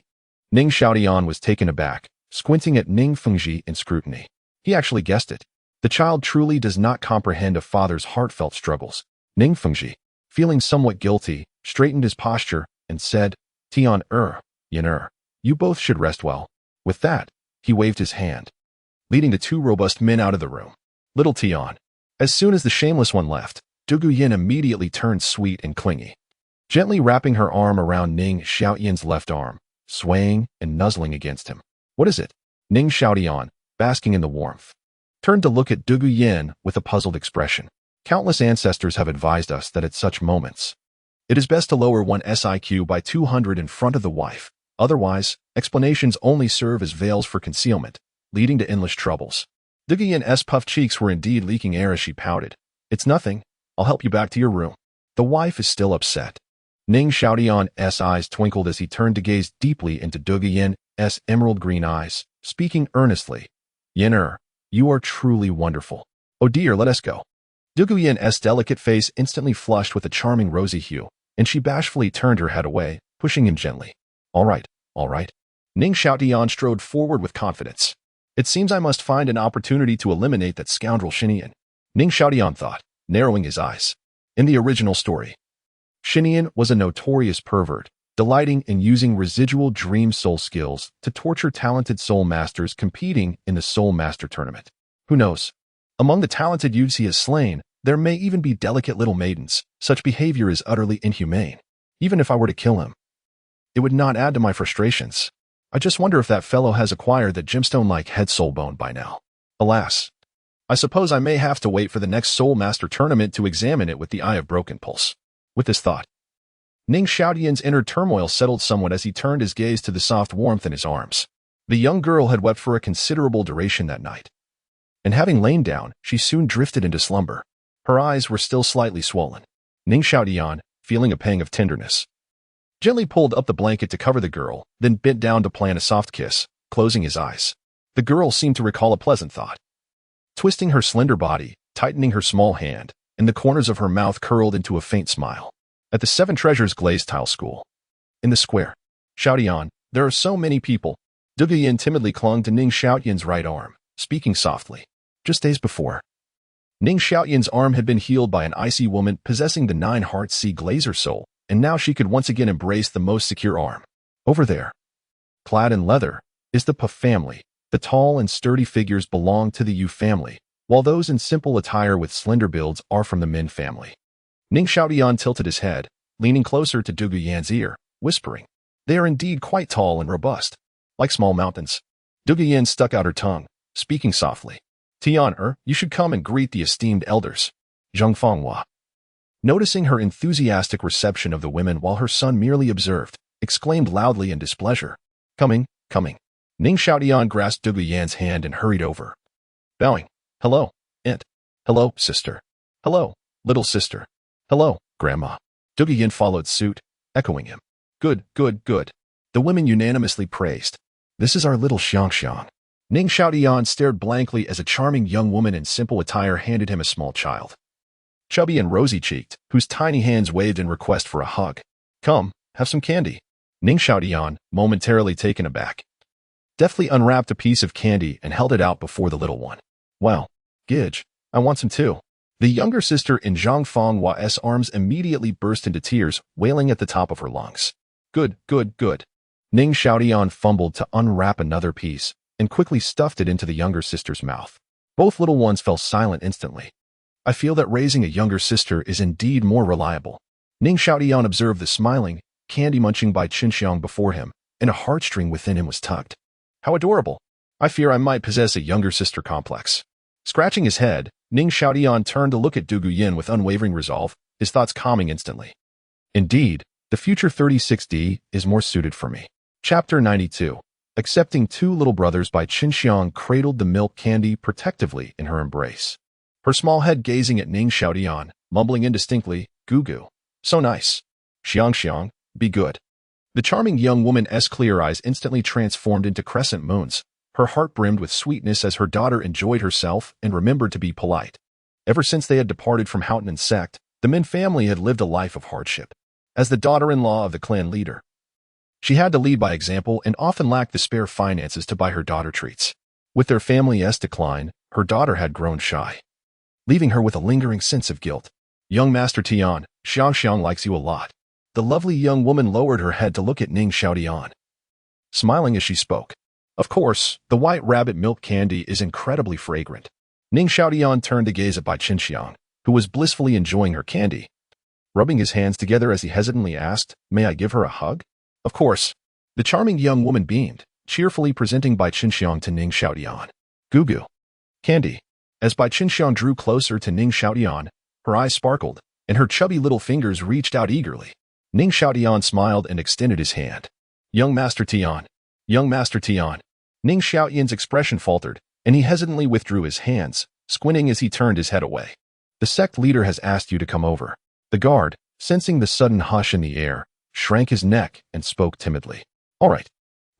Ning Xiaotian was taken aback, squinting at Ning Fengzhi in scrutiny. He actually guessed it. The child truly does not comprehend a father's heartfelt struggles. Ning Fengzhi, feeling somewhat guilty, straightened his posture and said, "Tian Yan." You both should rest well. With that, he waved his hand, leading the two robust men out of the room. Little Tian. As soon as the shameless one left, Dugu Yan immediately turned sweet and clingy, gently wrapping her arm around Ning Xiaotian's left arm, swaying and nuzzling against him. What is it? Ning Xiaotian, basking in the warmth, turned to look at Dugu Yan with a puzzled expression. Countless ancestors have advised us that at such moments, it is best to lower one's IQ by 200 in front of the wife. Otherwise, explanations only serve as veils for concealment, leading to endless troubles. Dugu Yan's puffed cheeks were indeed leaking air as she pouted. It's nothing. I'll help you back to your room. The wife is still upset. Ning Xiaotian's eyes twinkled as he turned to gaze deeply into Dugu Yan's emerald green eyes, speaking earnestly. Yan, you are truly wonderful. Oh dear, let us go. Dugu Yan's delicate face instantly flushed with a charming rosy hue, and she bashfully turned her head away, pushing him gently. All right, all right. Ning Xiaotian strode forward with confidence. It seems I must find an opportunity to eliminate that scoundrel Xinian. Ning Xiaotian thought, narrowing his eyes. In the original story, Xinian was a notorious pervert, delighting in using residual dream soul skills to torture talented soul masters competing in the Soul Master Tournament. Who knows? Among the talented youths he has slain, there may even be delicate little maidens. Such behavior is utterly inhumane. Even if I were to kill him, it would not add to my frustrations. I just wonder if that fellow has acquired that gemstone-like head soul bone by now. Alas, I suppose I may have to wait for the next Soul Master Tournament to examine it with the Eye of Broken Pulse. With this thought, Ning Xiaotian's inner turmoil settled somewhat as he turned his gaze to the soft warmth in his arms. The young girl had wept for a considerable duration that night, and having lain down, she soon drifted into slumber. Her eyes were still slightly swollen. Ning Xiaotian, feeling a pang of tenderness, gently pulled up the blanket to cover the girl, then bent down to plan a soft kiss, closing his eyes. The girl seemed to recall a pleasant thought. Twisting her slender body, tightening her small hand, and the corners of her mouth curled into a faint smile. At the Seven Treasures Glazed Tile School, in the square, Xiaotian, there are so many people. Dugu Yan timidly clung to Ning Xiaotian's right arm, speaking softly. Just days before, Ning Xiaotian's arm had been healed by an icy woman possessing the 9 Heart Sea Glazer soul, and now she could once again embrace the most secure arm. Over there, clad in leather, is the Puff family. The tall and sturdy figures belong to the Yu family, while those in simple attire with slender builds are from the Min family. Ning Xiaotian tilted his head, leaning closer to Dugu Yan's ear, whispering, They are indeed quite tall and robust, like small mountains. Dugu Yan stuck out her tongue, speaking softly. Tian, you should come and greet the esteemed elders. Zheng Fenghua, noticing her enthusiastic reception of the women while her son merely observed, exclaimed loudly in displeasure. Coming, coming. Ning Xiaotian grasped Dugu Yan's hand and hurried over, bowing. Hello, aunt. Hello, sister. Hello, little sister. Hello, grandma. Dugu Yan followed suit, echoing him. Good, good, good. The women unanimously praised. This is our little Xiang. Ning Xiaotian stared blankly as a charming young woman in simple attire handed him a small child, chubby and rosy-cheeked, whose tiny hands waved in request for a hug. Come, have some candy. Ning Xiaotian, momentarily taken aback, deftly unwrapped a piece of candy and held it out before the little one. Wow, Gidge, I want some too. The younger sister in Zhang Fenghua's arms immediately burst into tears, wailing at the top of her lungs. Good, good, good. Ning Xiaotian fumbled to unwrap another piece and quickly stuffed it into the younger sister's mouth. Both little ones fell silent instantly. I feel that raising a younger sister is indeed more reliable. Ning Xiaotian observed the smiling, candy-munching by Chenxin before him, and a heartstring within him was tugged. How adorable. I fear I might possess a younger sister complex. Scratching his head, Ning Xiaotian turned to look at Dugu Yan with unwavering resolve, his thoughts calming instantly. Indeed, the future 36D is more suited for me. Chapter 92. Accepting Two Little Brothers by Chenxin cradled the milk candy protectively in her embrace, her small head gazing at Ning Xiaotian, mumbling indistinctly, Gugu. So nice. Xiang, be good. The charming young woman's clear eyes instantly transformed into crescent moons. Her heart brimmed with sweetness as her daughter enjoyed herself and remembered to be polite. Ever since they had departed from Xuantian sect, the Min family had lived a life of hardship. As the daughter-in-law of the clan leader, she had to lead by example and often lacked the spare finances to buy her daughter treats. With their family's decline, her daughter had grown shy, leaving her with a lingering sense of guilt. Young Master Tian, Xiang likes you a lot. The lovely young woman lowered her head to look at Ning Xiaotian, smiling as she spoke. Of course, the white rabbit milk candy is incredibly fragrant. Ning Xiaotian turned to gaze at Bai Qinxiang, who was blissfully enjoying her candy. Rubbing his hands together as he hesitantly asked, "May I give her a hug?" Of course. The charming young woman beamed, cheerfully presenting Bai Qinxiang to Ning Xiaotian. Gugu. Candy. As Bai Qinxiang drew closer to Ning Xiaotian, her eyes sparkled, and her chubby little fingers reached out eagerly. Ning Xiaotian smiled and extended his hand. Young Master Tian. Young Master Tian. Ning Xiaotian's expression faltered, and he hesitantly withdrew his hands, squinting as he turned his head away. The sect leader has asked you to come over. The guard, sensing the sudden hush in the air, shrank his neck and spoke timidly. All right.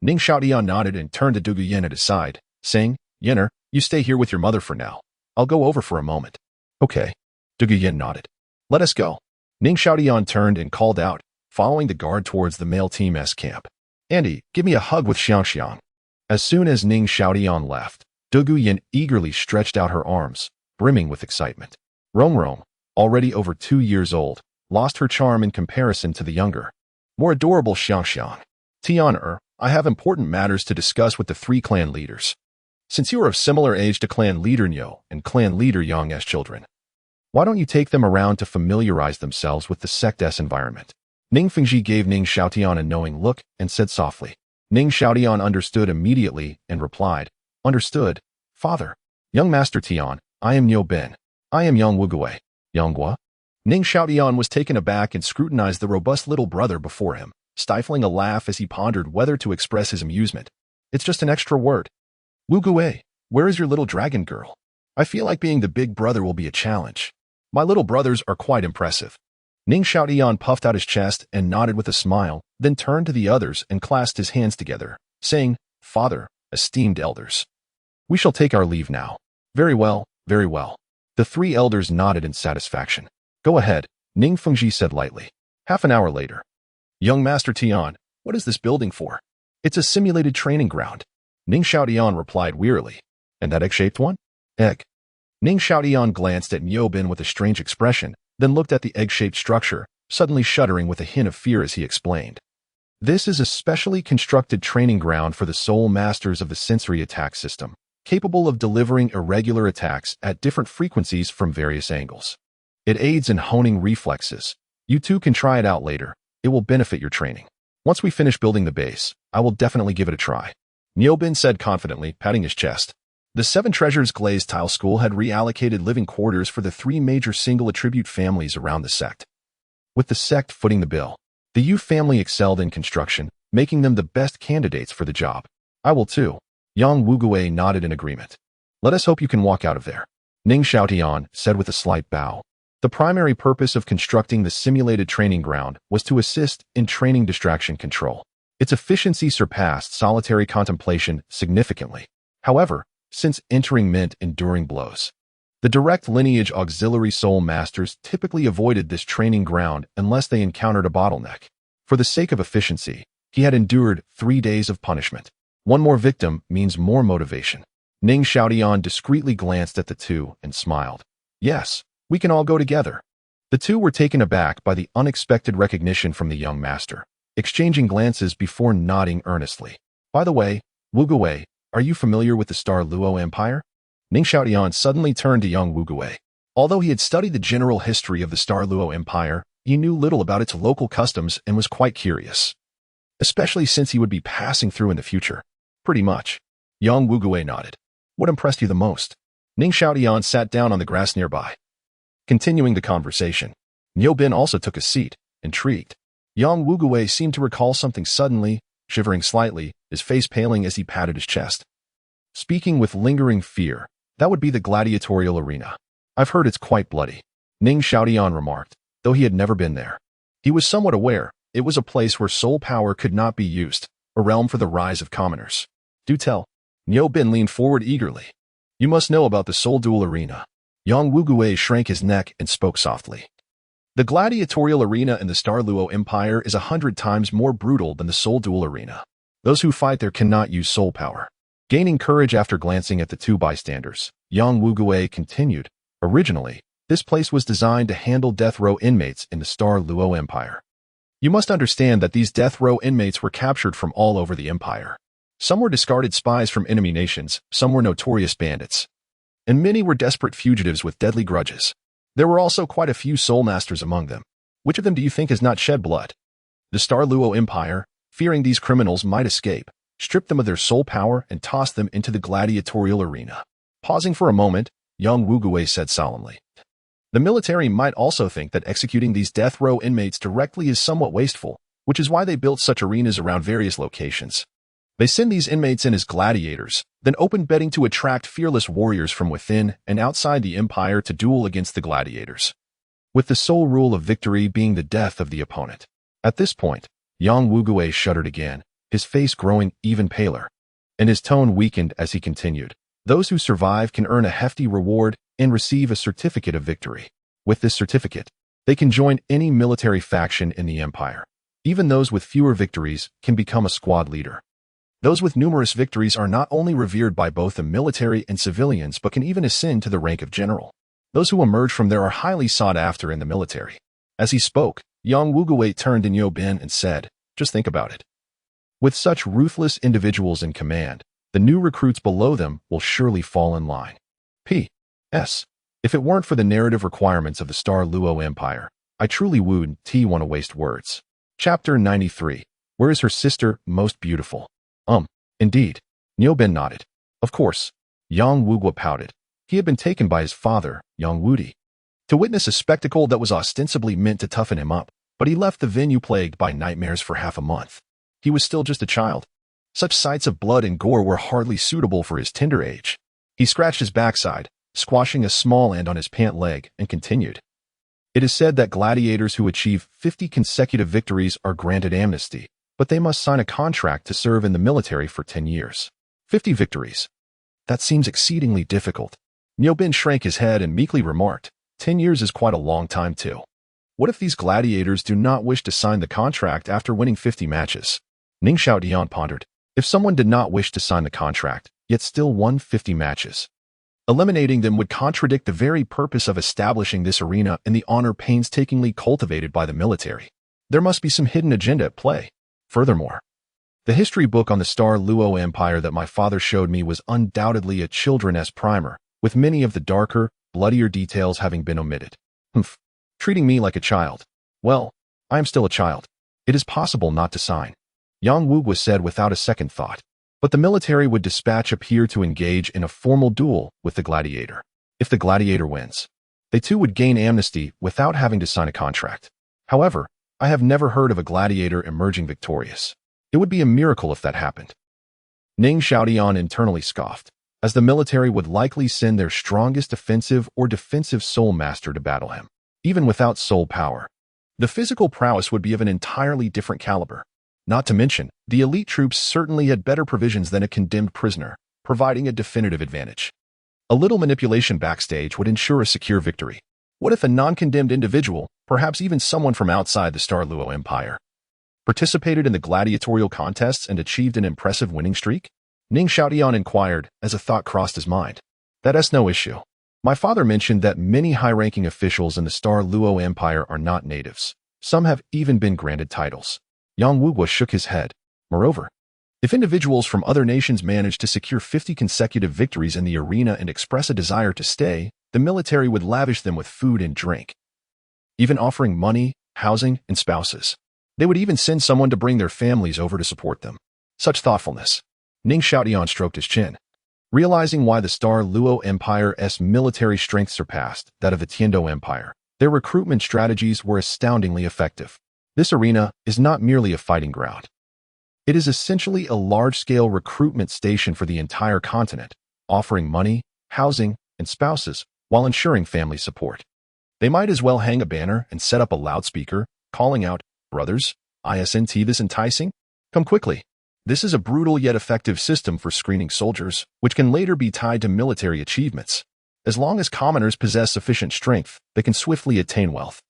Ning Xiaotian nodded and turned to Dugu Yan at his side, saying, Yenner, you stay here with your mother for now. I'll go over for a moment. Okay. Dugu Yan nodded. Let us go. Ning Xiaotian turned and called out, following the guard towards the male team's camp. Andy, give me a hug with Xiangxiang. As soon as Ning Xiaotian left, Dugu Yan eagerly stretched out her arms, brimming with excitement. Rongrong, already over 2 years old, lost her charm in comparison to the younger, more adorable Xiangxiang. Tian, I have important matters to discuss with the 3 clan leaders. Since you are of similar age to clan leader Niu and clan leader Yang as children, why don't you take them around to familiarize themselves with the sect's environment? Ning Fengzhi gave Ning Xiaotian a knowing look and said softly. Ning Xiaotian understood immediately and replied, Understood, father. Young Master Tian, I am Niu Ben. I am Yang Wugui. Yanghua? Ning Xiaotian was taken aback and scrutinized the robust little brother before him, stifling a laugh as he pondered whether to express his amusement. It's just an extra word. Wugui, where is your little dragon girl? I feel like being the big brother will be a challenge. My little brothers are quite impressive. Ning Xiaotian puffed out his chest and nodded with a smile, then turned to the others and clasped his hands together, saying, Father, esteemed elders. We shall take our leave now. Very well, very well. The 3 elders nodded in satisfaction. Go ahead, Ning Fengzhi said lightly. Half an hour later. Young Master Tian, what is this building for? It's a simulated training ground. Ning Xiaotian replied wearily. And that egg-shaped one? Egg. Ning Xiaotian glanced at Niu Ben with a strange expression, then looked at the egg-shaped structure, suddenly shuddering with a hint of fear as he explained. This is a specially constructed training ground for the soul masters of the sensory attack system, capable of delivering irregular attacks at different frequencies from various angles. It aids in honing reflexes. You two can try it out later. It will benefit your training. Once we finish building the base, I will definitely give it a try. Niu Ben said confidently, patting his chest. The Seven Treasures Glazed Tile School had reallocated living quarters for the 3 major single-attribute families around the sect. With the sect footing the bill, the Yu family excelled in construction, making them the best candidates for the job. I will too. Yang Wugui nodded in agreement. Let us hope you can walk out of there. Ning Xiaotian said with a slight bow. The primary purpose of constructing the simulated training ground was to assist in training distraction control. Its efficiency surpassed solitary contemplation significantly. However, since entering meant enduring blows, the direct lineage auxiliary soul masters typically avoided this training ground unless they encountered a bottleneck. For the sake of efficiency, he had endured 3 days of punishment. One more victim means more motivation. Ning Xiaotian discreetly glanced at the 2 and smiled. Yes, we can all go together. The 2 were taken aback by the unexpected recognition from the young master, exchanging glances before nodding earnestly. By the way, Wugui, are you familiar with the Star Luo Empire? Ning Xiaotian suddenly turned to young Wugui. Although he had studied the general history of the Star Luo Empire, he knew little about its local customs and was quite curious, especially since he would be passing through in the future. Pretty much. Young Wugui nodded. What impressed you the most? Ning Xiaotian sat down on the grass nearby. Continuing the conversation, Niu Ben also took a seat, intrigued. Young Wugui seemed to recall something suddenly, shivering slightly, his face paling as he patted his chest. Speaking with lingering fear, that would be the gladiatorial arena. I've heard it's quite bloody, Ning Xiaotian remarked, though he had never been there. He was somewhat aware it was a place where soul power could not be used, a realm for the rise of commoners. Do tell. Niu Ben leaned forward eagerly. You must know about the soul duel arena. Yang Wugui shrank his neck and spoke softly. The gladiatorial arena in the Star Luo Empire is 100 times more brutal than the soul duel arena. Those who fight there cannot use soul power. Gaining courage after glancing at the 2 bystanders, Yang Wugui continued. Originally, this place was designed to handle death row inmates in the Star Luo Empire. You must understand that these death row inmates were captured from all over the empire. Some were discarded spies from enemy nations, some were notorious bandits, and many were desperate fugitives with deadly grudges. There were also quite a few soul masters among them. Which of them do you think has not shed blood? The Luo Empire, fearing these criminals might escape, stripped them of their soul power and tossed them into the gladiatorial arena. Pausing for a moment, young Wugui said solemnly, "The military might also think that executing these death row inmates directly is somewhat wasteful, which is why they built such arenas around various locations. They send these inmates in as gladiators, then open betting to attract fearless warriors from within and outside the empire to duel against the gladiators, with the sole rule of victory being the death of the opponent." At this point, Yang Wugui shuddered again, his face growing even paler, and his tone weakened as he continued. Those who survive can earn a hefty reward and receive a certificate of victory. With this certificate, they can join any military faction in the empire. Even those with fewer victories can become a squad leader. Those with numerous victories are not only revered by both the military and civilians but can even ascend to the rank of general. Those who emerge from there are highly sought after in the military. As he spoke, Yang Wugui turned to Niu Bin and said, "Just think about it. With such ruthless individuals in command, the new recruits below them will surely fall in line. P.S. If it weren't for the narrative requirements of the Luo Empire, I truly wouldn't want to waste words." Chapter 93. Where is her sister most beautiful? Indeed. Niu Bin nodded. Of course. Yang Wugui pouted. He had been taken by his father, Yang Wudi, to witness a spectacle that was ostensibly meant to toughen him up, but he left the venue plagued by nightmares for half a month. He was still just a child. Such sights of blood and gore were hardly suitable for his tender age. He scratched his backside, squashing a small ant on his pant leg, and continued. It is said that gladiators who achieve 50 consecutive victories are granted amnesty, but they must sign a contract to serve in the military for 10 years. 50 victories. That seems exceedingly difficult. Niu Bin shrank his head and meekly remarked, 10 years is quite a long time too. What if these gladiators do not wish to sign the contract after winning 50 matches? Ning Xiaotian pondered. If someone did not wish to sign the contract, yet still won 50 matches, eliminating them would contradict the very purpose of establishing this arena and the honor painstakingly cultivated by the military. There must be some hidden agenda at play. Furthermore, the history book on the Luo Empire that my father showed me was undoubtedly a children's primer, with many of the darker, bloodier details having been omitted. Treating me like a child. Well, I am still a child. It is possible not to sign. Yang Wugui said without a second thought. But the military would dispatch a peer to engage in a formal duel with the gladiator. If the gladiator wins, they too would gain amnesty without having to sign a contract. However, I have never heard of a gladiator emerging victorious. It would be a miracle if that happened. Ning Xiaotian internally scoffed, as the military would likely send their strongest offensive or defensive soul master to battle him. Even without soul power, the physical prowess would be of an entirely different caliber. Not to mention, the elite troops certainly had better provisions than a condemned prisoner, providing a definitive advantage. A little manipulation backstage would ensure a secure victory. What if a non-condemned individual, perhaps even someone from outside the Luo Empire, participated in the gladiatorial contests and achieved an impressive winning streak? Ning Xiaotian inquired as a thought crossed his mind. That's no issue. My father mentioned that many high-ranking officials in the Luo Empire are not natives. Some have even been granted titles. Yang Wugui shook his head. Moreover, if individuals from other nations manage to secure 50 consecutive victories in the arena and express a desire to stay, the military would lavish them with food and drink, even offering money, housing, and spouses. They would even send someone to bring their families over to support them. Such thoughtfulness. Ning Xiaotian stroked his chin. Realizing why the Luo Empire's military strength surpassed that of the Tiandou Empire, their recruitment strategies were astoundingly effective. This arena is not merely a fighting ground. It is essentially a large-scale recruitment station for the entire continent, offering money, housing, and spouses while ensuring family support. They might as well hang a banner and set up a loudspeaker, calling out, "Brothers, isn't this enticing? Come quickly." This is a brutal yet effective system for screening soldiers, which can later be tied to military achievements. As long as commoners possess sufficient strength, they can swiftly attain wealth,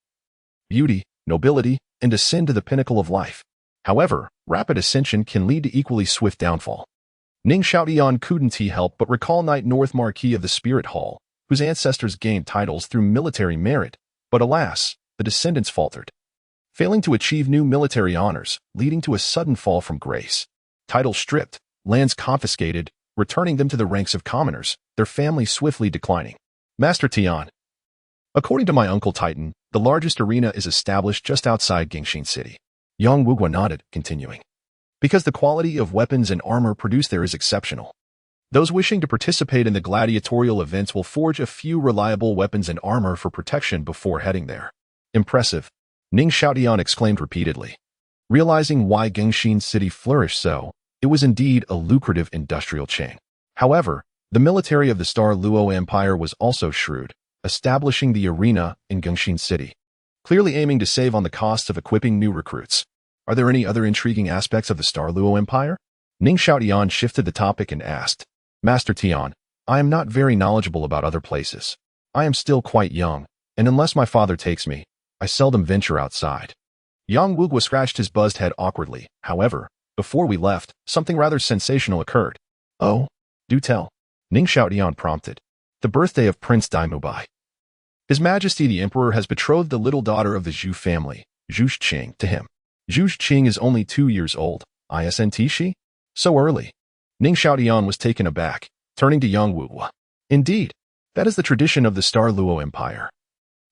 beauty, nobility, and ascend to the pinnacle of life. However, rapid ascension can lead to equally swift downfall. Ning Xiaotian couldn't help but recall Knight North Marquis of the Spirit Hall, whose ancestors gained titles through military merit, but alas, the descendants faltered. failing to achieve new military honors, leading to a sudden fall from grace. Titles stripped, lands confiscated, returning them to the ranks of commoners, their families swiftly declining. Master Tian. According to my uncle Titan, the largest arena is established just outside Chenxin City. Yang Wugua nodded, continuing. Because the quality of weapons and armor produced there is exceptional. Those wishing to participate in the gladiatorial events will forge a few reliable weapons and armor for protection before heading there. Impressive, Ning Xiaotian exclaimed repeatedly. Realizing why Chenxin City flourished so, it was indeed a lucrative industrial chain. However, the military of the Star Luo Empire was also shrewd, establishing the arena in Chenxin City, clearly aiming to save on the costs of equipping new recruits. Are there any other intriguing aspects of the Star Luo Empire? Ning Xiaotian shifted the topic and asked. Master Tian, I am not very knowledgeable about other places. I am still quite young, and unless my father takes me, I seldom venture outside. Yang Wugua scratched his buzzed head awkwardly. However, before we left, something rather sensational occurred. Oh? Do tell. Ning Xiaotian prompted. The birthday of Prince Daimubai. His Majesty the Emperor has betrothed the little daughter of the Zhu family, Zhu Qing, to him. Zhu Qing is only 2 years old. Isn't she? So early. Ning Xiaotian was taken aback, turning to Yang Wugua. Indeed, that is the tradition of the Star Luo Empire,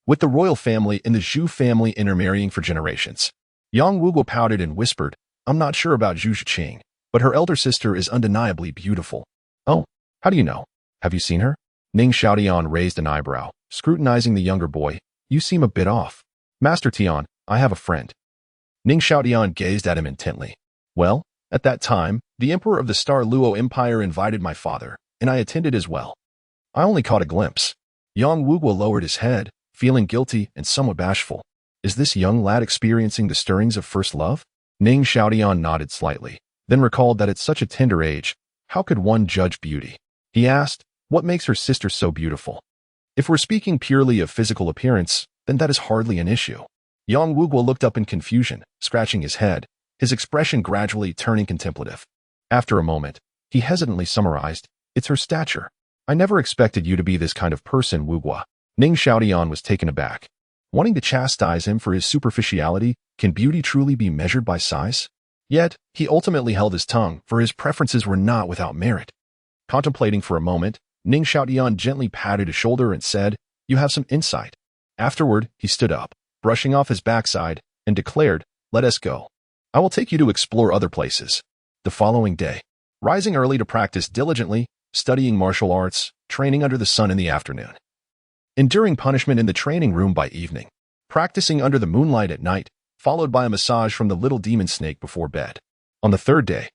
with the royal family and the Zhu family intermarrying for generations. Yang Wugua pouted and whispered, I'm not sure about Zhu Qing, but her elder sister is undeniably beautiful. Oh, how do you know? Have you seen her? Ning Xiaotian raised an eyebrow, scrutinizing the younger boy. You seem a bit off. Master Tian, I have a friend. Ning Xiaotian gazed at him intently. Well, at that time, the Emperor of the Star Luo Empire invited my father, and I attended as well. I only caught a glimpse. Yang Wugua lowered his head, feeling guilty and somewhat bashful. Is this young lad experiencing the stirrings of first love? Ning Xiaotian nodded slightly, then recalled that at such a tender age, how could one judge beauty? He asked, what makes her sister so beautiful? If we're speaking purely of physical appearance, then that is hardly an issue. Yang Wugua looked up in confusion, scratching his head, his expression gradually turning contemplative. After a moment, he hesitantly summarized, it's her stature. I never expected you to be this kind of person, Wugua. Ning Xiaotian was taken aback. Wanting to chastise him for his superficiality, can beauty truly be measured by size? Yet, he ultimately held his tongue, for his preferences were not without merit. Contemplating for a moment, Ning Xiaotian gently patted his shoulder and said, you have some insight. Afterward, he stood up, brushing off his backside, and declared, let us go. I will take you to explore other places. The following day, rising early to practice diligently, studying martial arts, training under the sun in the afternoon. Enduring punishment in the training room by evening, practicing under the moonlight at night, followed by a massage from the little demon snake before bed. On the third day,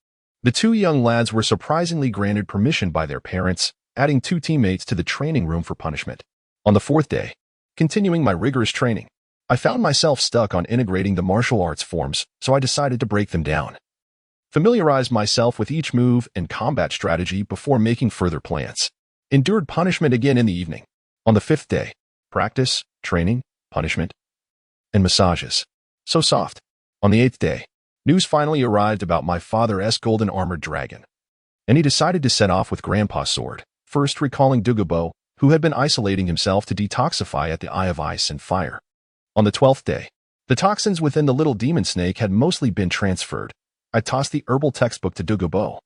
the two young lads were surprisingly granted permission by their parents, adding 2 teammates to the training room for punishment. On the fourth day, continuing my rigorous training, I found myself stuck on integrating the martial arts forms, so I decided to break them down. Familiarized myself with each move and combat strategy before making further plans. Endured punishment again in the evening. On the 5th day, practice, training, punishment, and massages. So soft. On the 8th day, news finally arrived about my father's golden armored dragon, and he decided to set off with Grandpa's sword, first recalling Dugu Bo, who had been isolating himself to detoxify at the Eye of Ice and Fire. On the 12th day, the toxins within the little demon snake had mostly been transferred. I tossed the herbal textbook to Dugu Bo,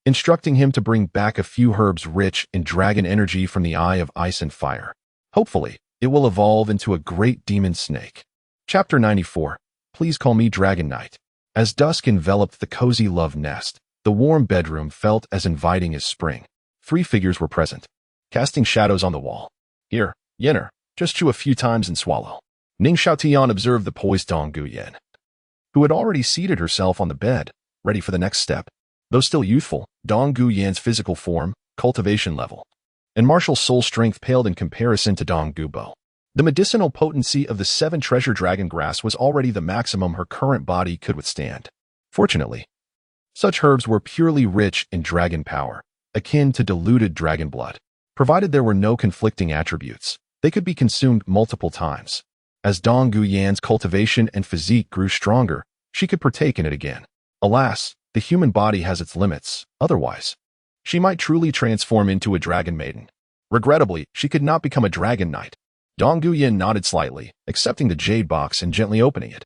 instructing him to bring back a few herbs rich in dragon energy from the Eye of Ice and Fire. Hopefully, it will evolve into a great demon snake. Chapter 94. Please call me Dragon Knight. As dusk enveloped the cozy love nest, the warm bedroom felt as inviting as spring. 3 figures were present, casting shadows on the wall. Here, Yenner, just chew a few times and swallow. Ning Xiaotian observed the poised Dugu Yan, who had already seated herself on the bed, ready for the next step. Though still youthful, Dugu Yan's physical form, cultivation level, and martial soul strength paled in comparison to Dugu Bo. The medicinal potency of the 7 Treasure Dragon Grass was already the maximum her current body could withstand. Fortunately, such herbs were purely rich in dragon power, akin to diluted dragon blood. Provided there were no conflicting attributes, they could be consumed multiple times. As Dugu Yan's cultivation and physique grew stronger, she could partake in it again. Alas, the human body has its limits. Otherwise, she might truly transform into a dragon maiden. Regrettably, she could not become a dragon knight. Dugu Yan nodded slightly, accepting the jade box and gently opening it.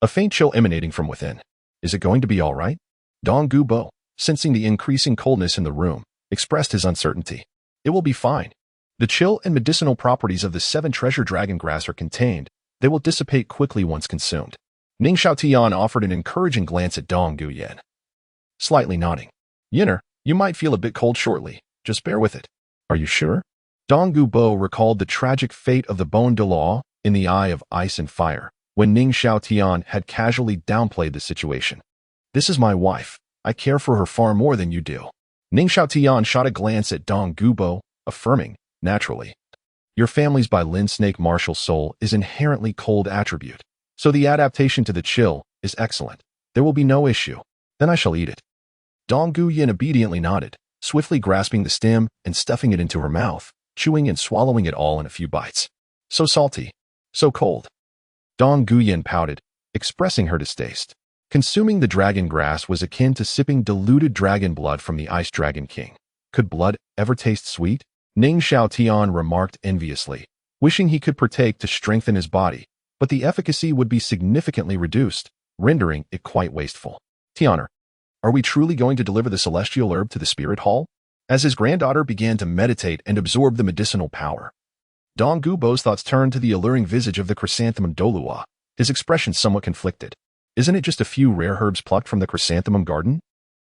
a faint chill emanating from within. Is it going to be all right? Dugu Bo, sensing the increasing coldness in the room, expressed his uncertainty. It will be fine. The chill and medicinal properties of the Seven Treasure Dragon Grass are contained. They will dissipate quickly once consumed. Ning Xiaotian offered an encouraging glance at Dugu Yan, slightly nodding. Yinner, you might feel a bit cold shortly. Just bear with it. Are you sure? Dugu Bo recalled the tragic fate of the Bon Douluo in the Eye of Ice and Fire, when Ning Xiaotian had casually downplayed the situation. This is my wife. I care for her far more than you do. Ning Xiaotian shot a glance at Dugu Bo, affirming, naturally. Your family's Bilin snake martial soul is inherently cold attribute, so the adaptation to the chill is excellent. There will be no issue. Then I shall eat it. Dugu Yan obediently nodded, swiftly grasping the stem and stuffing it into her mouth, chewing and swallowing it all in a few bites. So salty. So cold. Dugu Yan pouted, expressing her distaste. Consuming the dragon grass was akin to sipping diluted dragon blood from the Ice Dragon King. Could blood ever taste sweet? Ning Xiaotian remarked enviously, wishing he could partake to strengthen his body, but the efficacy would be significantly reduced, rendering it quite wasteful. Tianer, are we truly going to deliver the celestial herb to the spirit hall? As his granddaughter began to meditate and absorb the medicinal power, Dugu Bo's thoughts turned to the alluring visage of the chrysanthemum Douluo, his expression somewhat conflicted. Isn't it just a few rare herbs plucked from the chrysanthemum garden?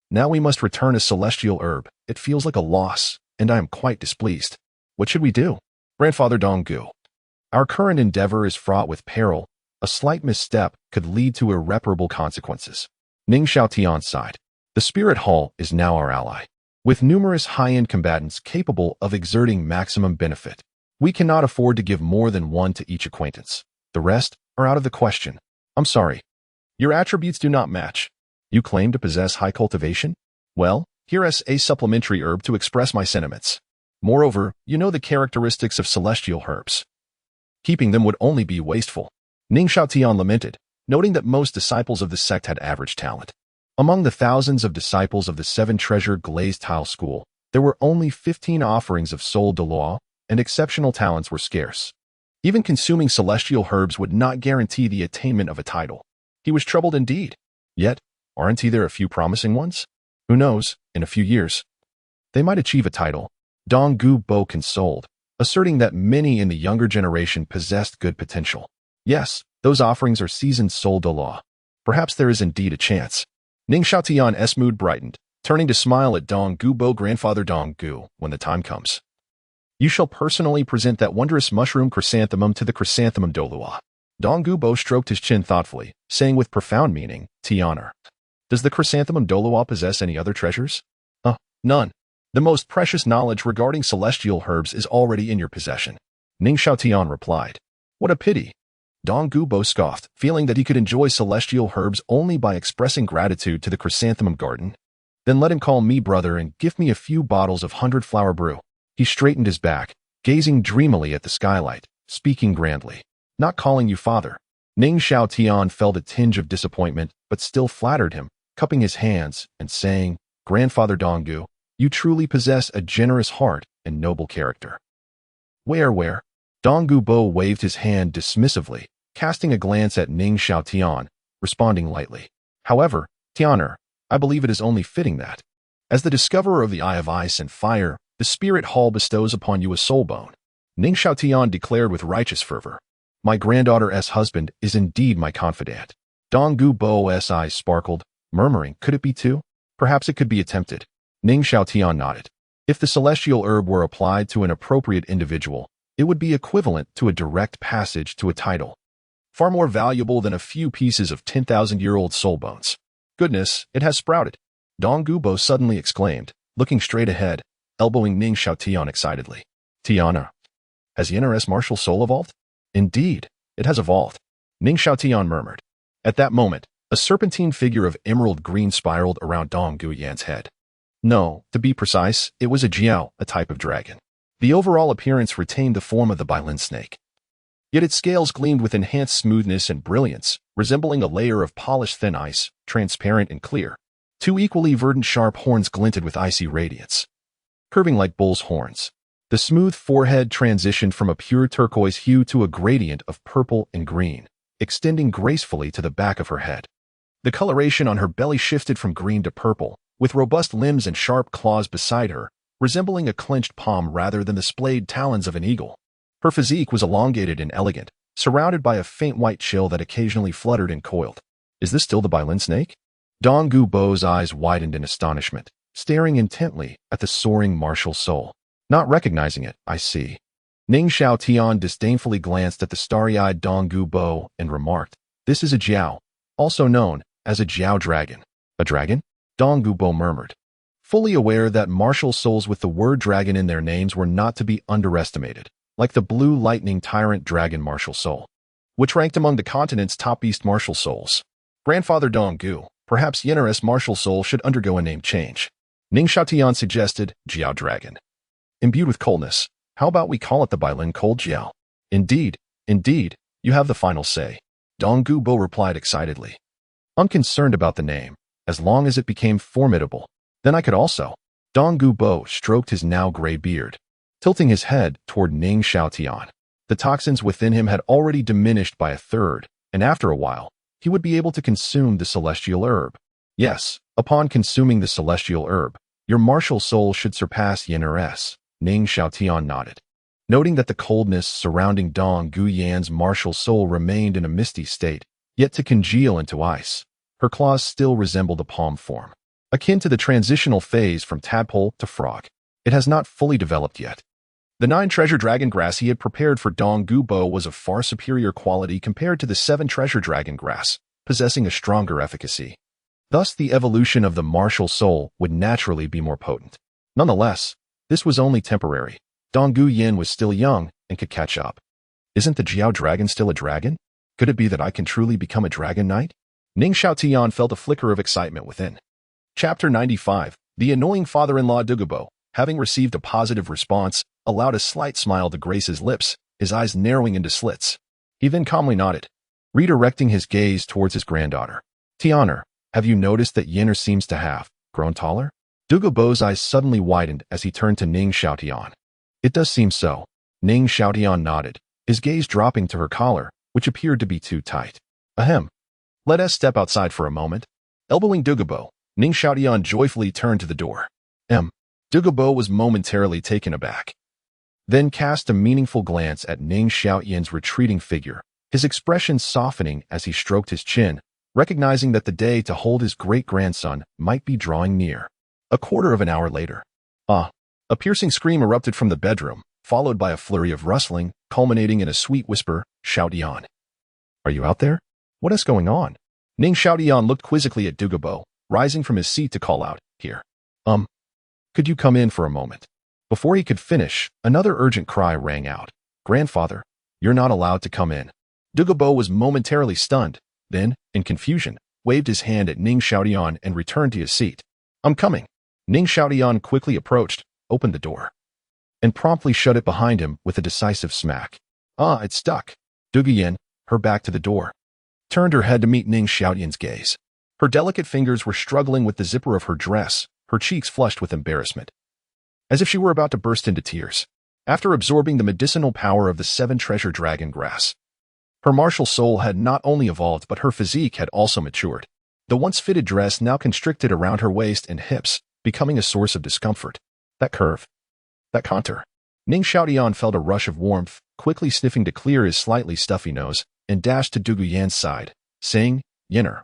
Now we must return a celestial herb. It feels like a loss, and I am quite displeased. What should we do? Grandfather Dugu, our current endeavor is fraught with peril. A slight misstep could lead to irreparable consequences. Ning Xiaotian sighed. The spirit hall is now our ally, with numerous high-end combatants capable of exerting maximum benefit. We cannot afford to give more than one to each acquaintance. The rest are out of the question. I'm sorry. Your attributes do not match. You claim to possess high cultivation? Well, here is a supplementary herb to express my sentiments. Moreover, you know the characteristics of celestial herbs. Keeping them would only be wasteful. Ning Xiaotian lamented, noting that most disciples of the sect had average talent. Among the thousands of disciples of the Seven Treasure Glazed Tile school, there were only 15 offerings of soul Douluo, and exceptional talents were scarce. Even consuming celestial herbs would not guarantee the attainment of a title. He was troubled indeed. Yet, aren't there a few promising ones? Who knows, in a few years, they might achieve a title. Dugu Bo consoled, asserting that many in the younger generation possessed good potential. Yes, those offerings are seasoned soul Douluo. Perhaps there is indeed a chance. Ning Xiaotian's mood brightened, turning to smile at Dugu Bo grandfather Dugu when the time comes. You shall personally present that wondrous mushroom chrysanthemum to the chrysanthemum Douluo. Dugu Bo stroked his chin thoughtfully, saying with profound meaning, Tianer. Does the chrysanthemum Douluo possess any other treasures? None. The most precious knowledge regarding celestial herbs is already in your possession. Ning Xiaotian replied. What a pity. Dugu Bo scoffed, feeling that he could enjoy celestial herbs only by expressing gratitude to the chrysanthemum garden. Then let him call me brother and give me a few bottles of 100-flower brew. He straightened his back, gazing dreamily at the skylight, speaking grandly. Not calling you father. Ning Xiaotian felt a tinge of disappointment, but still flattered him, cupping his hands and saying, Grandfather Dugu, you truly possess a generous heart and noble character. Where? Dugu Bo waved his hand dismissively, casting a glance at Ning Xiaotian, responding lightly. However, Tianer, I believe it is only fitting that, as the discoverer of the Eye of Ice and Fire, the Spirit Hall bestows upon you a soul bone. Ning Xiaotian declared with righteous fervor. My granddaughter's husband is indeed my confidant. Dugu Bo's eyes sparkled, murmuring, could it be too? Perhaps it could be attempted. Ning Xiaotian nodded. If the celestial herb were applied to an appropriate individual, it would be equivalent to a direct passage to a title. Far more valuable than a few pieces of 10,000-year-old soul bones. Goodness, it has sprouted. Dugu Bo suddenly exclaimed, looking straight ahead, elbowing Ning Xiaotian excitedly. Tiana, has Yenner's martial soul evolved? Indeed, it has evolved. Ning Xiaotian murmured. At that moment, a serpentine figure of emerald green spiraled around Dugu Yan's head. No, to be precise, it was a jiao, a type of dragon. The overall appearance retained the form of the Bilin snake. Yet its scales gleamed with enhanced smoothness and brilliance, resembling a layer of polished thin ice, transparent and clear. Two equally verdant sharp horns glinted with icy radiance, curving like bull's horns. The smooth forehead transitioned from a pure turquoise hue to a gradient of purple and green, extending gracefully to the back of her head. The coloration on her belly shifted from green to purple, with robust limbs and sharp claws beside her, resembling a clenched palm rather than the splayed talons of an eagle. Her physique was elongated and elegant, surrounded by a faint white chill that occasionally fluttered and coiled. Is this still the Bailin snake? Dugu Bo's eyes widened in astonishment, staring intently at the soaring martial soul. Not recognizing it, I see. Ning Xiaotian disdainfully glanced at the starry-eyed Dugu Bo and remarked, "This is a jiao, also known as a jiao dragon." A dragon? Dugu Bo murmured, fully aware that martial souls with the word dragon in their names were not to be underestimated, like the blue lightning tyrant dragon martial soul, which ranked among the continent's top beast martial souls. Grandfather Dugu, perhaps Yenner's martial soul should undergo a name change. Ning Xiaotian suggested, Jiao Dragon. Imbued with coldness, how about we call it the Bailin Cold Jiao? Indeed, you have the final say. Dugu Bo replied excitedly. Unconcerned about the name, as long as it became formidable. Then I could also. Dugu Bo stroked his now gray beard, tilting his head toward Ning Xiaotian. The toxins within him had already diminished by a third, and after a while, he would be able to consume the celestial herb. Yes, upon consuming the celestial herb, your martial soul should surpass Yenner's. Ning Xiaotian nodded, noting that the coldness surrounding Dugu Yan's martial soul remained in a misty state, yet to congeal into ice. Her claws still resembled a palm form, akin to the transitional phase from tadpole to frog. It has not fully developed yet. The 9 treasure dragon grass he had prepared for Dugu Bo was of far superior quality compared to the 7 treasure dragon grass, possessing a stronger efficacy. Thus, the evolution of the martial soul would naturally be more potent. Nonetheless, this was only temporary. Dugu Yan was still young and could catch up. Isn't the Jiao dragon still a dragon? Could it be that I can truly become a dragon knight? Ning Xiaotian felt a flicker of excitement within. Chapter 95. The annoying father-in-law Dugu Bo, having received a positive response, allowed a slight smile to grace his lips, his eyes narrowing into slits. He then calmly nodded, redirecting his gaze towards his granddaughter. Tianer, have you noticed that Yenner seems to have grown taller? Dugu Bo's eyes suddenly widened as he turned to Ning Xiaotian. It does seem so. Ning Xiaotian nodded, his gaze dropping to her collar, which appeared to be too tight. Ahem. Let us step outside for a moment. Elbowing Dugu Bo, Ning Xiaotian joyfully turned to the door. Dugu Bo was momentarily taken aback, then cast a meaningful glance at Ning Xiaotian's retreating figure, his expression softening as he stroked his chin, recognizing that the day to hold his great-grandson might be drawing near. A quarter of an hour later. A piercing scream erupted from the bedroom, followed by a flurry of rustling, culminating in a sweet whisper, Xiaotian. Are you out there? What is going on? Ning Xiaotian looked quizzically at Dugu Bo, rising from his seat to call out, Here. Could you come in for a moment? Before he could finish, another urgent cry rang out. Grandfather, you're not allowed to come in. Dugu Bo was momentarily stunned, then, in confusion, waved his hand at Ning Xiaotian and returned to his seat. I'm coming. Ning Xiaotian quickly approached, opened the door, and promptly shut it behind him with a decisive smack. It's stuck. Dugu Yan, her back to the door, turned her head to meet Ning Xiaotian's gaze. Her delicate fingers were struggling with the zipper of her dress, her cheeks flushed with embarrassment, as if she were about to burst into tears. After absorbing the medicinal power of the 7 treasure dragon grass, her martial soul had not only evolved but her physique had also matured. The once fitted dress now constricted around her waist and hips, becoming a source of discomfort. That curve. That contour. Ning Xiaotian felt a rush of warmth, quickly sniffing to clear his slightly stuffy nose, and dashed to Dugu Yan's side, saying, Yenner,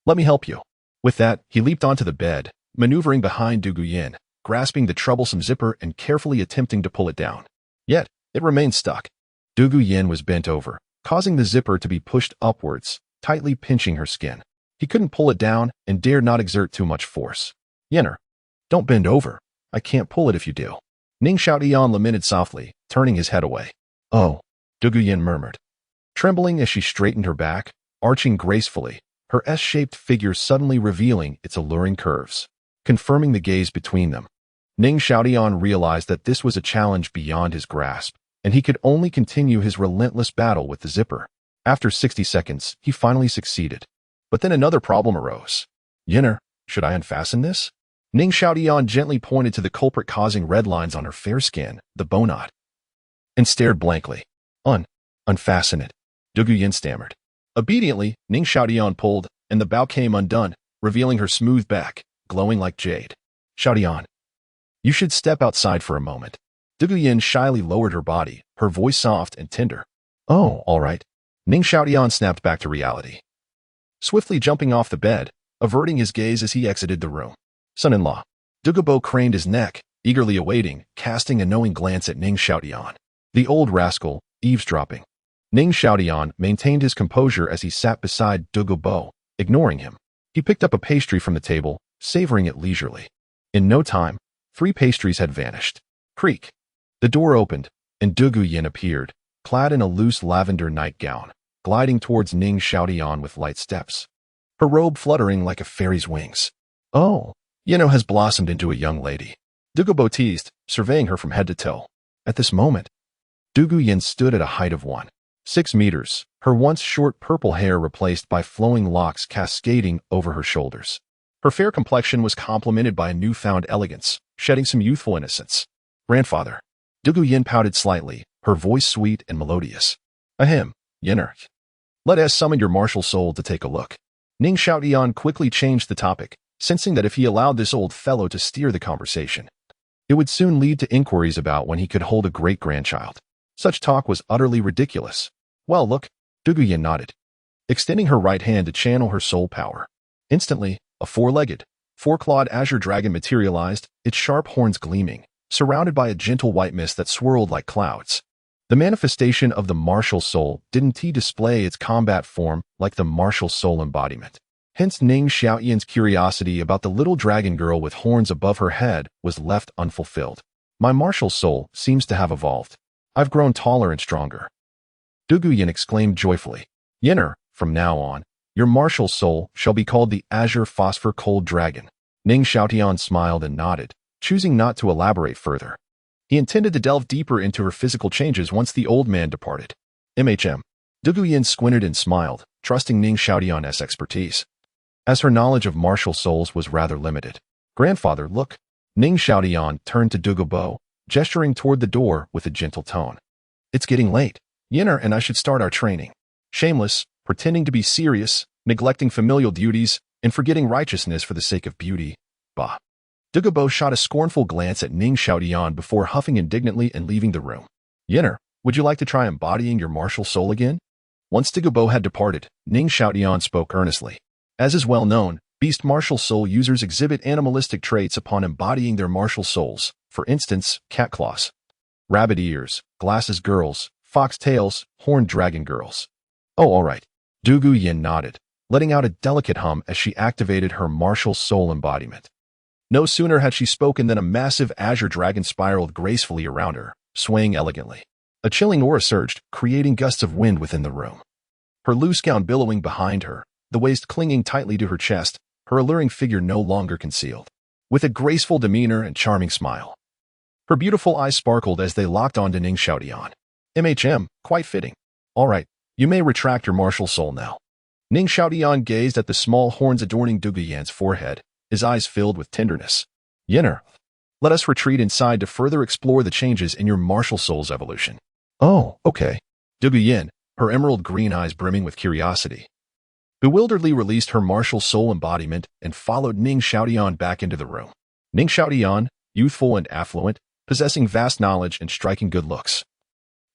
let me help you. With that, he leaped onto the bed, maneuvering behind Dugu Yan, grasping the troublesome zipper and carefully attempting to pull it down. Yet, it remained stuck. Dugu Yan was bent over, causing the zipper to be pushed upwards, tightly pinching her skin. He couldn't pull it down and dared not exert too much force. Yenner, don't bend over. I can't pull it if you do. Ning Xiaotian lamented softly, turning his head away. Oh, Dugu Yan murmured, trembling as she straightened her back, arching gracefully, her S-shaped figure suddenly revealing its alluring curves, confirming the gaze between them. Ning Xiaotian realized that this was a challenge beyond his grasp, and he could only continue his relentless battle with the zipper. After 60 seconds, he finally succeeded. But then another problem arose. Yenner, should I unfasten this? Ning Xiaotian gently pointed to the culprit causing red lines on her fair skin, the bow knot, and stared blankly. Unfasten it. Dugu Yan stammered. Obediently, Ning Xiaotian pulled, and the bow came undone, revealing her smooth back, glowing like jade. Xiaotian, you should step outside for a moment. Dugu Yan shyly lowered her body, her voice soft and tender. Oh, all right. Ning Xiaotian snapped back to reality, swiftly jumping off the bed, averting his gaze as he exited the room. Son-in-law. Dugu Bo craned his neck, eagerly awaiting, casting a knowing glance at Ning Xiaotian. The old rascal, eavesdropping. Ning Xiaotian maintained his composure as he sat beside Dugu Bo, ignoring him. He picked up a pastry from the table, savoring it leisurely. In no time, 3 pastries had vanished. Creak. The door opened, and Dugu Yan appeared, clad in a loose lavender nightgown, gliding towards Ning Xiaotian with light steps, her robe fluttering like a fairy's wings. Oh, Yeno has blossomed into a young lady. Dugu Bo teased, surveying her from head to toe. At this moment, Dugu Yan stood at a height of 1.6 meters, her once short purple hair replaced by flowing locks cascading over her shoulders. Her fair complexion was complemented by a newfound elegance, shedding some youthful innocence. Grandfather. Dugu Yan pouted slightly, her voice sweet and melodious. Ahem, Yenner. Let us summon your martial soul to take a look. Ning Xiaotian quickly changed the topic, sensing that if he allowed this old fellow to steer the conversation, it would soon lead to inquiries about when he could hold a great-grandchild. Such talk was utterly ridiculous. Well, look, Dugu Yan nodded, extending her right hand to channel her soul power. Instantly, a 4-legged, 4-clawed azure dragon materialized, its sharp horns gleaming, surrounded by a gentle white mist that swirled like clouds. The manifestation of the martial soul didn't display its combat form like the martial soul embodiment. Hence Ning Xiaotian's curiosity about the little dragon girl with horns above her head was left unfulfilled. My martial soul seems to have evolved. I've grown taller and stronger. Dugu Yan exclaimed joyfully. Yenner, from now on, your martial soul shall be called the Azure Phosphor Cold Dragon. Ning Xiaotian smiled and nodded, choosing not to elaborate further. He intended to delve deeper into her physical changes once the old man departed. MHM. Dugu Yan squinted and smiled, trusting Ning Xiaotian's expertise, as her knowledge of martial souls was rather limited. Grandfather, look. Ning Xiaotian turned to Dugu Bo, gesturing toward the door with a gentle tone. It's getting late. Yenner and I should start our training. Shameless, pretending to be serious, neglecting familial duties, and forgetting righteousness for the sake of beauty. Bah. Dugu Bo shot a scornful glance at Ning Xiaotian before huffing indignantly and leaving the room. Yenner, would you like to try embodying your martial soul again? Once Dugu Bo had departed, Ning Xiaotian spoke earnestly. As is well known, beast martial soul users exhibit animalistic traits upon embodying their martial souls, for instance, cat claws, rabbit ears, glasses girls, fox tails, horned dragon girls. Oh, all right. Dugu Yan nodded, letting out a delicate hum as she activated her martial soul embodiment. No sooner had she spoken than a massive azure dragon spiraled gracefully around her, swaying elegantly. A chilling aura surged, creating gusts of wind within the room. Her loose gown billowing behind her, the waist clinging tightly to her chest, her alluring figure no longer concealed. With a graceful demeanor and charming smile, her beautiful eyes sparkled as they locked onto Ning Xiaotian. MHM, quite fitting. All right, you may retract your martial soul now. Ning Xiaotian gazed at the small horns adorning Dugu Yan's forehead, his eyes filled with tenderness. Yenner, let us retreat inside to further explore the changes in your martial soul's evolution. Oh, okay. Dugu Yan, her emerald green eyes brimming with curiosity, bewilderedly released her martial soul embodiment and followed Ning Xiaotian back into the room. Ning Xiaotian, youthful and affluent, possessing vast knowledge and striking good looks,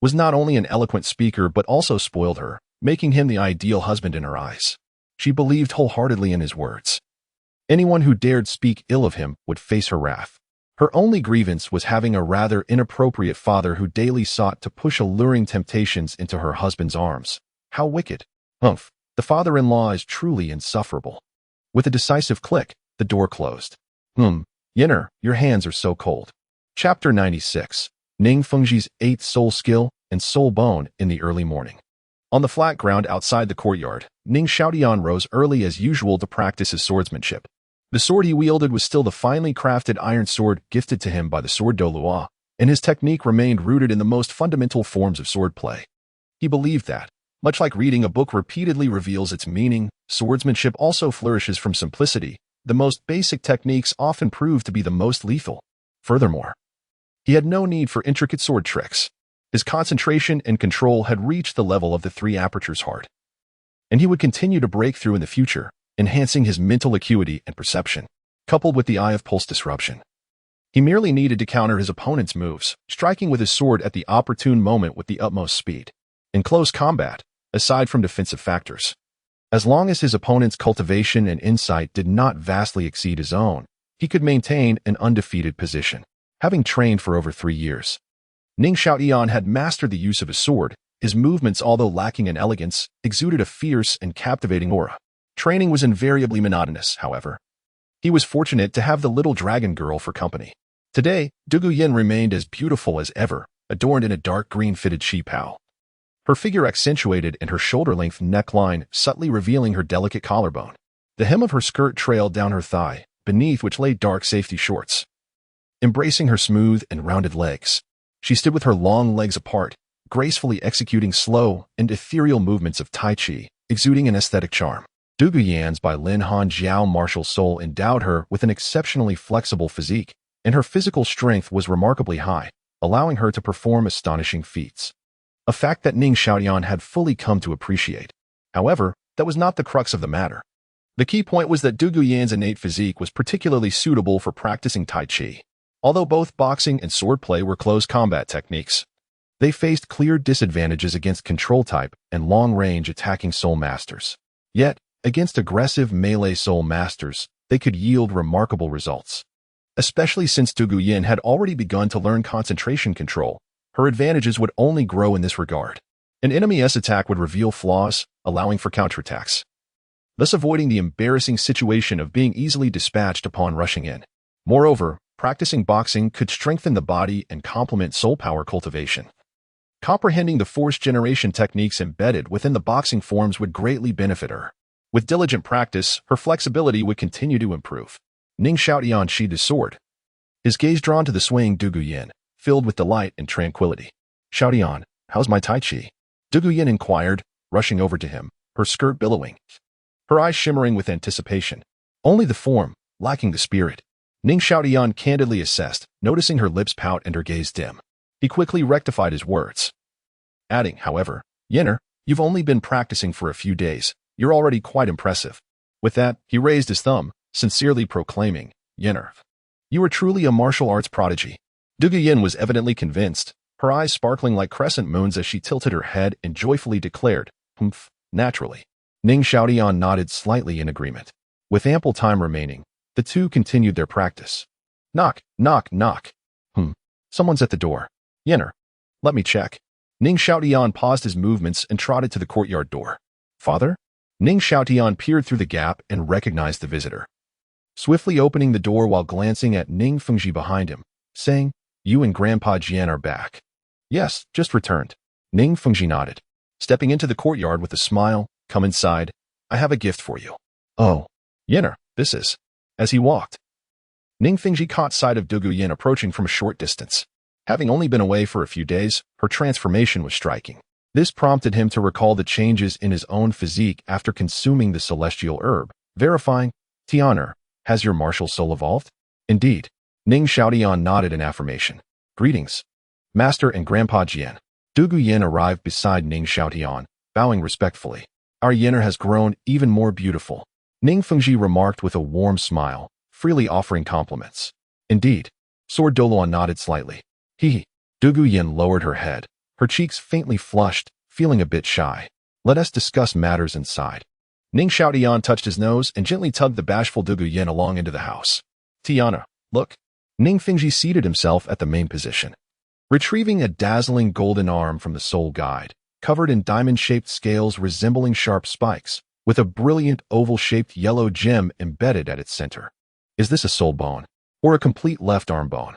was not only an eloquent speaker but also spoiled her, making him the ideal husband in her eyes. She believed wholeheartedly in his words. Anyone who dared speak ill of him would face her wrath. Her only grievance was having a rather inappropriate father who daily sought to push alluring temptations into her husband's arms. How wicked. Humph. The father-in-law is truly insufferable. With a decisive click, the door closed. Yenner, your hands are so cold. Chapter 96. Ning Fengzhi's 8th Soul Skill and Soul Bone in the early morning. On the flat ground outside the courtyard, Ning Xiaotian rose early as usual to practice his swordsmanship. The sword he wielded was still the finely crafted iron sword gifted to him by the sword Douluos, and his technique remained rooted in the most fundamental forms of swordplay. He believed that, much like reading a book repeatedly reveals its meaning, swordsmanship also flourishes from simplicity. The most basic techniques often prove to be the most lethal. Furthermore, he had no need for intricate sword tricks. His concentration and control had reached the level of the 3 apertures heart. and he would continue to break through in the future, enhancing his mental acuity and perception, coupled with the Eye of Pulse disruption. He merely needed to counter his opponent's moves, striking with his sword at the opportune moment with the utmost speed. In close combat, aside from defensive factors, as long as his opponent's cultivation and insight did not vastly exceed his own, he could maintain an undefeated position. Having trained for over 3 years, Ning Xiaotian had mastered the use of his sword. His movements, although lacking in elegance, exuded a fierce and captivating aura. Training was invariably monotonous, however. He was fortunate to have the little dragon girl for company. Today, Dugu Yan remained as beautiful as ever, adorned in a dark green fitted qipao. Her figure accentuated in her shoulder-length neckline, subtly revealing her delicate collarbone. The hem of her skirt trailed down her thigh, beneath which lay dark safety shorts. Embracing her smooth and rounded legs, she stood with her long legs apart, gracefully executing slow and ethereal movements of Tai Chi, exuding an aesthetic charm. Dugu Yan's by Lin Han Jiao martial soul endowed her with an exceptionally flexible physique, and her physical strength was remarkably high, allowing her to perform astonishing feats. A fact that Ning Xiaotian had fully come to appreciate. However, that was not the crux of the matter. The key point was that Dugu Yan's innate physique was particularly suitable for practicing Tai Chi. Although both boxing and swordplay were close combat techniques, they faced clear disadvantages against control-type and long-range attacking soul masters. Yet, against aggressive melee soul masters, they could yield remarkable results. Especially since Dugu Yan had already begun to learn concentration control, her advantages would only grow in this regard. An enemy's attack would reveal flaws, allowing for counterattacks, thus avoiding the embarrassing situation of being easily dispatched upon rushing in. Moreover, practicing boxing could strengthen the body and complement soul power cultivation. Comprehending the force generation techniques embedded within the boxing forms would greatly benefit her. With diligent practice, her flexibility would continue to improve. Ning Xiaotian sheathed his sword, his gaze drawn to the swaying Dugu Yan, filled with delight and tranquility. "Xiaotian, how's my Tai Chi?" Dugu Yan inquired, rushing over to him, her skirt billowing, her eyes shimmering with anticipation. Only the form, lacking the spirit. Ning Xiaotian candidly assessed, noticing her lips pout and her gaze dim. He quickly rectified his words, adding, however, "Yenner, you've only been practicing for a few days. You're already quite impressive." With that, he raised his thumb, sincerely proclaiming, "Yenner, you are truly a martial arts prodigy." Dugu Yan was evidently convinced, her eyes sparkling like crescent moons as she tilted her head and joyfully declared, "Humph, naturally." Ning Xiaotian nodded slightly in agreement. With ample time remaining, the two continued their practice. Knock, knock, knock. Someone's at the door. "Yenner, let me check." Ning Xiaotian paused his movements and trotted to the courtyard door. "Father?" Ning Xiaotian peered through the gap and recognized the visitor, swiftly opening the door while glancing at Ning Fengzhi behind him, saying, "You and Grandpa Jian are back." "Yes, just returned." Ning Fengzhi nodded, stepping into the courtyard with a smile. "Come inside. I have a gift for you." "Oh, Yenner, this is..." As he walked, Ning Fengzhi caught sight of Dugu Yan approaching from a short distance. Having only been away for a few days, her transformation was striking. This prompted him to recall the changes in his own physique after consuming the celestial herb, verifying, "Tianer, has your martial soul evolved?" "Indeed." Ning Xiaotian nodded in affirmation. "Greetings, Master and Grandpa Jian." Dugu Yan arrived beside Ning Xiaotian, bowing respectfully. "Our Yenner has grown even more beautiful," Ning Fengzhi remarked with a warm smile, freely offering compliments. "Indeed." Sword Douluo nodded slightly. "He." Dugu Yan lowered her head, her cheeks faintly flushed, feeling a bit shy. "Let us discuss matters inside." Ning Xiaotian touched his nose and gently tugged the bashful Dugu Yan along into the house. "Tiana, look." Ning Fengzhi seated himself at the main position, retrieving a dazzling golden arm from the soul guide, covered in diamond-shaped scales resembling sharp spikes, with a brilliant oval-shaped yellow gem embedded at its center. "Is this a soul bone, or a complete left arm bone?"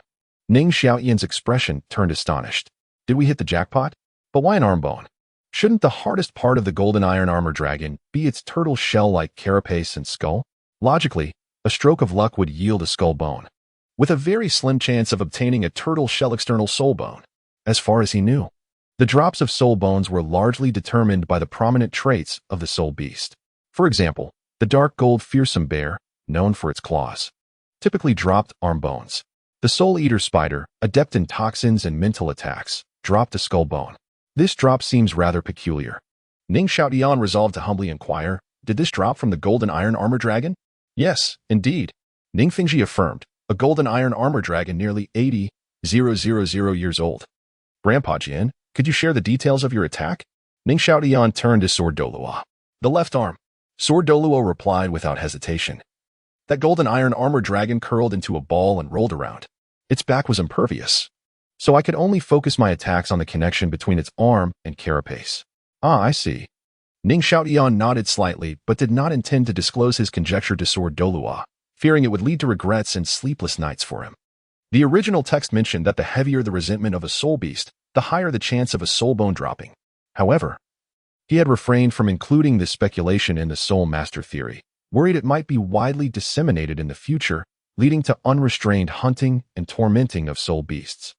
Ning Xiaotian's expression turned astonished. "Did we hit the jackpot? But why an arm bone? Shouldn't the hardest part of the golden iron armor dragon be its turtle shell-like carapace and skull? Logically, a stroke of luck would yield a skull bone, with a very slim chance of obtaining a turtle shell external soul bone. As far as he knew, the drops of soul bones were largely determined by the prominent traits of the soul beast. For example, the dark gold fearsome bear, known for its claws, typically dropped arm bones. The soul eater spider, adept in toxins and mental attacks, dropped a skull bone. This drop seems rather peculiar. Ning Xiaotian resolved to humbly inquire, did this drop from the golden iron armor dragon? Yes, indeed. Ning Fengzhi affirmed, a golden iron armor dragon nearly 80,000 years old. Grandpa Jian, could you share the details of your attack? Ning Xiaotian turned to Sword Douluo. The left arm. Sword Douluo replied without hesitation. That golden iron armor dragon curled into a ball and rolled around. Its back was impervious, so I could only focus my attacks on the connection between its arm and carapace. Ah, I see. Ning Xiaotian nodded slightly, but did not intend to disclose his conjecture to Sword Douluo, fearing it would lead to regrets and sleepless nights for him. The original text mentioned that the heavier the resentment of a soul beast, the higher the chance of a soul bone dropping. However, he had refrained from including this speculation in the soul master theory, worried it might be widely disseminated in the future, leading to unrestrained hunting and tormenting of soul beasts.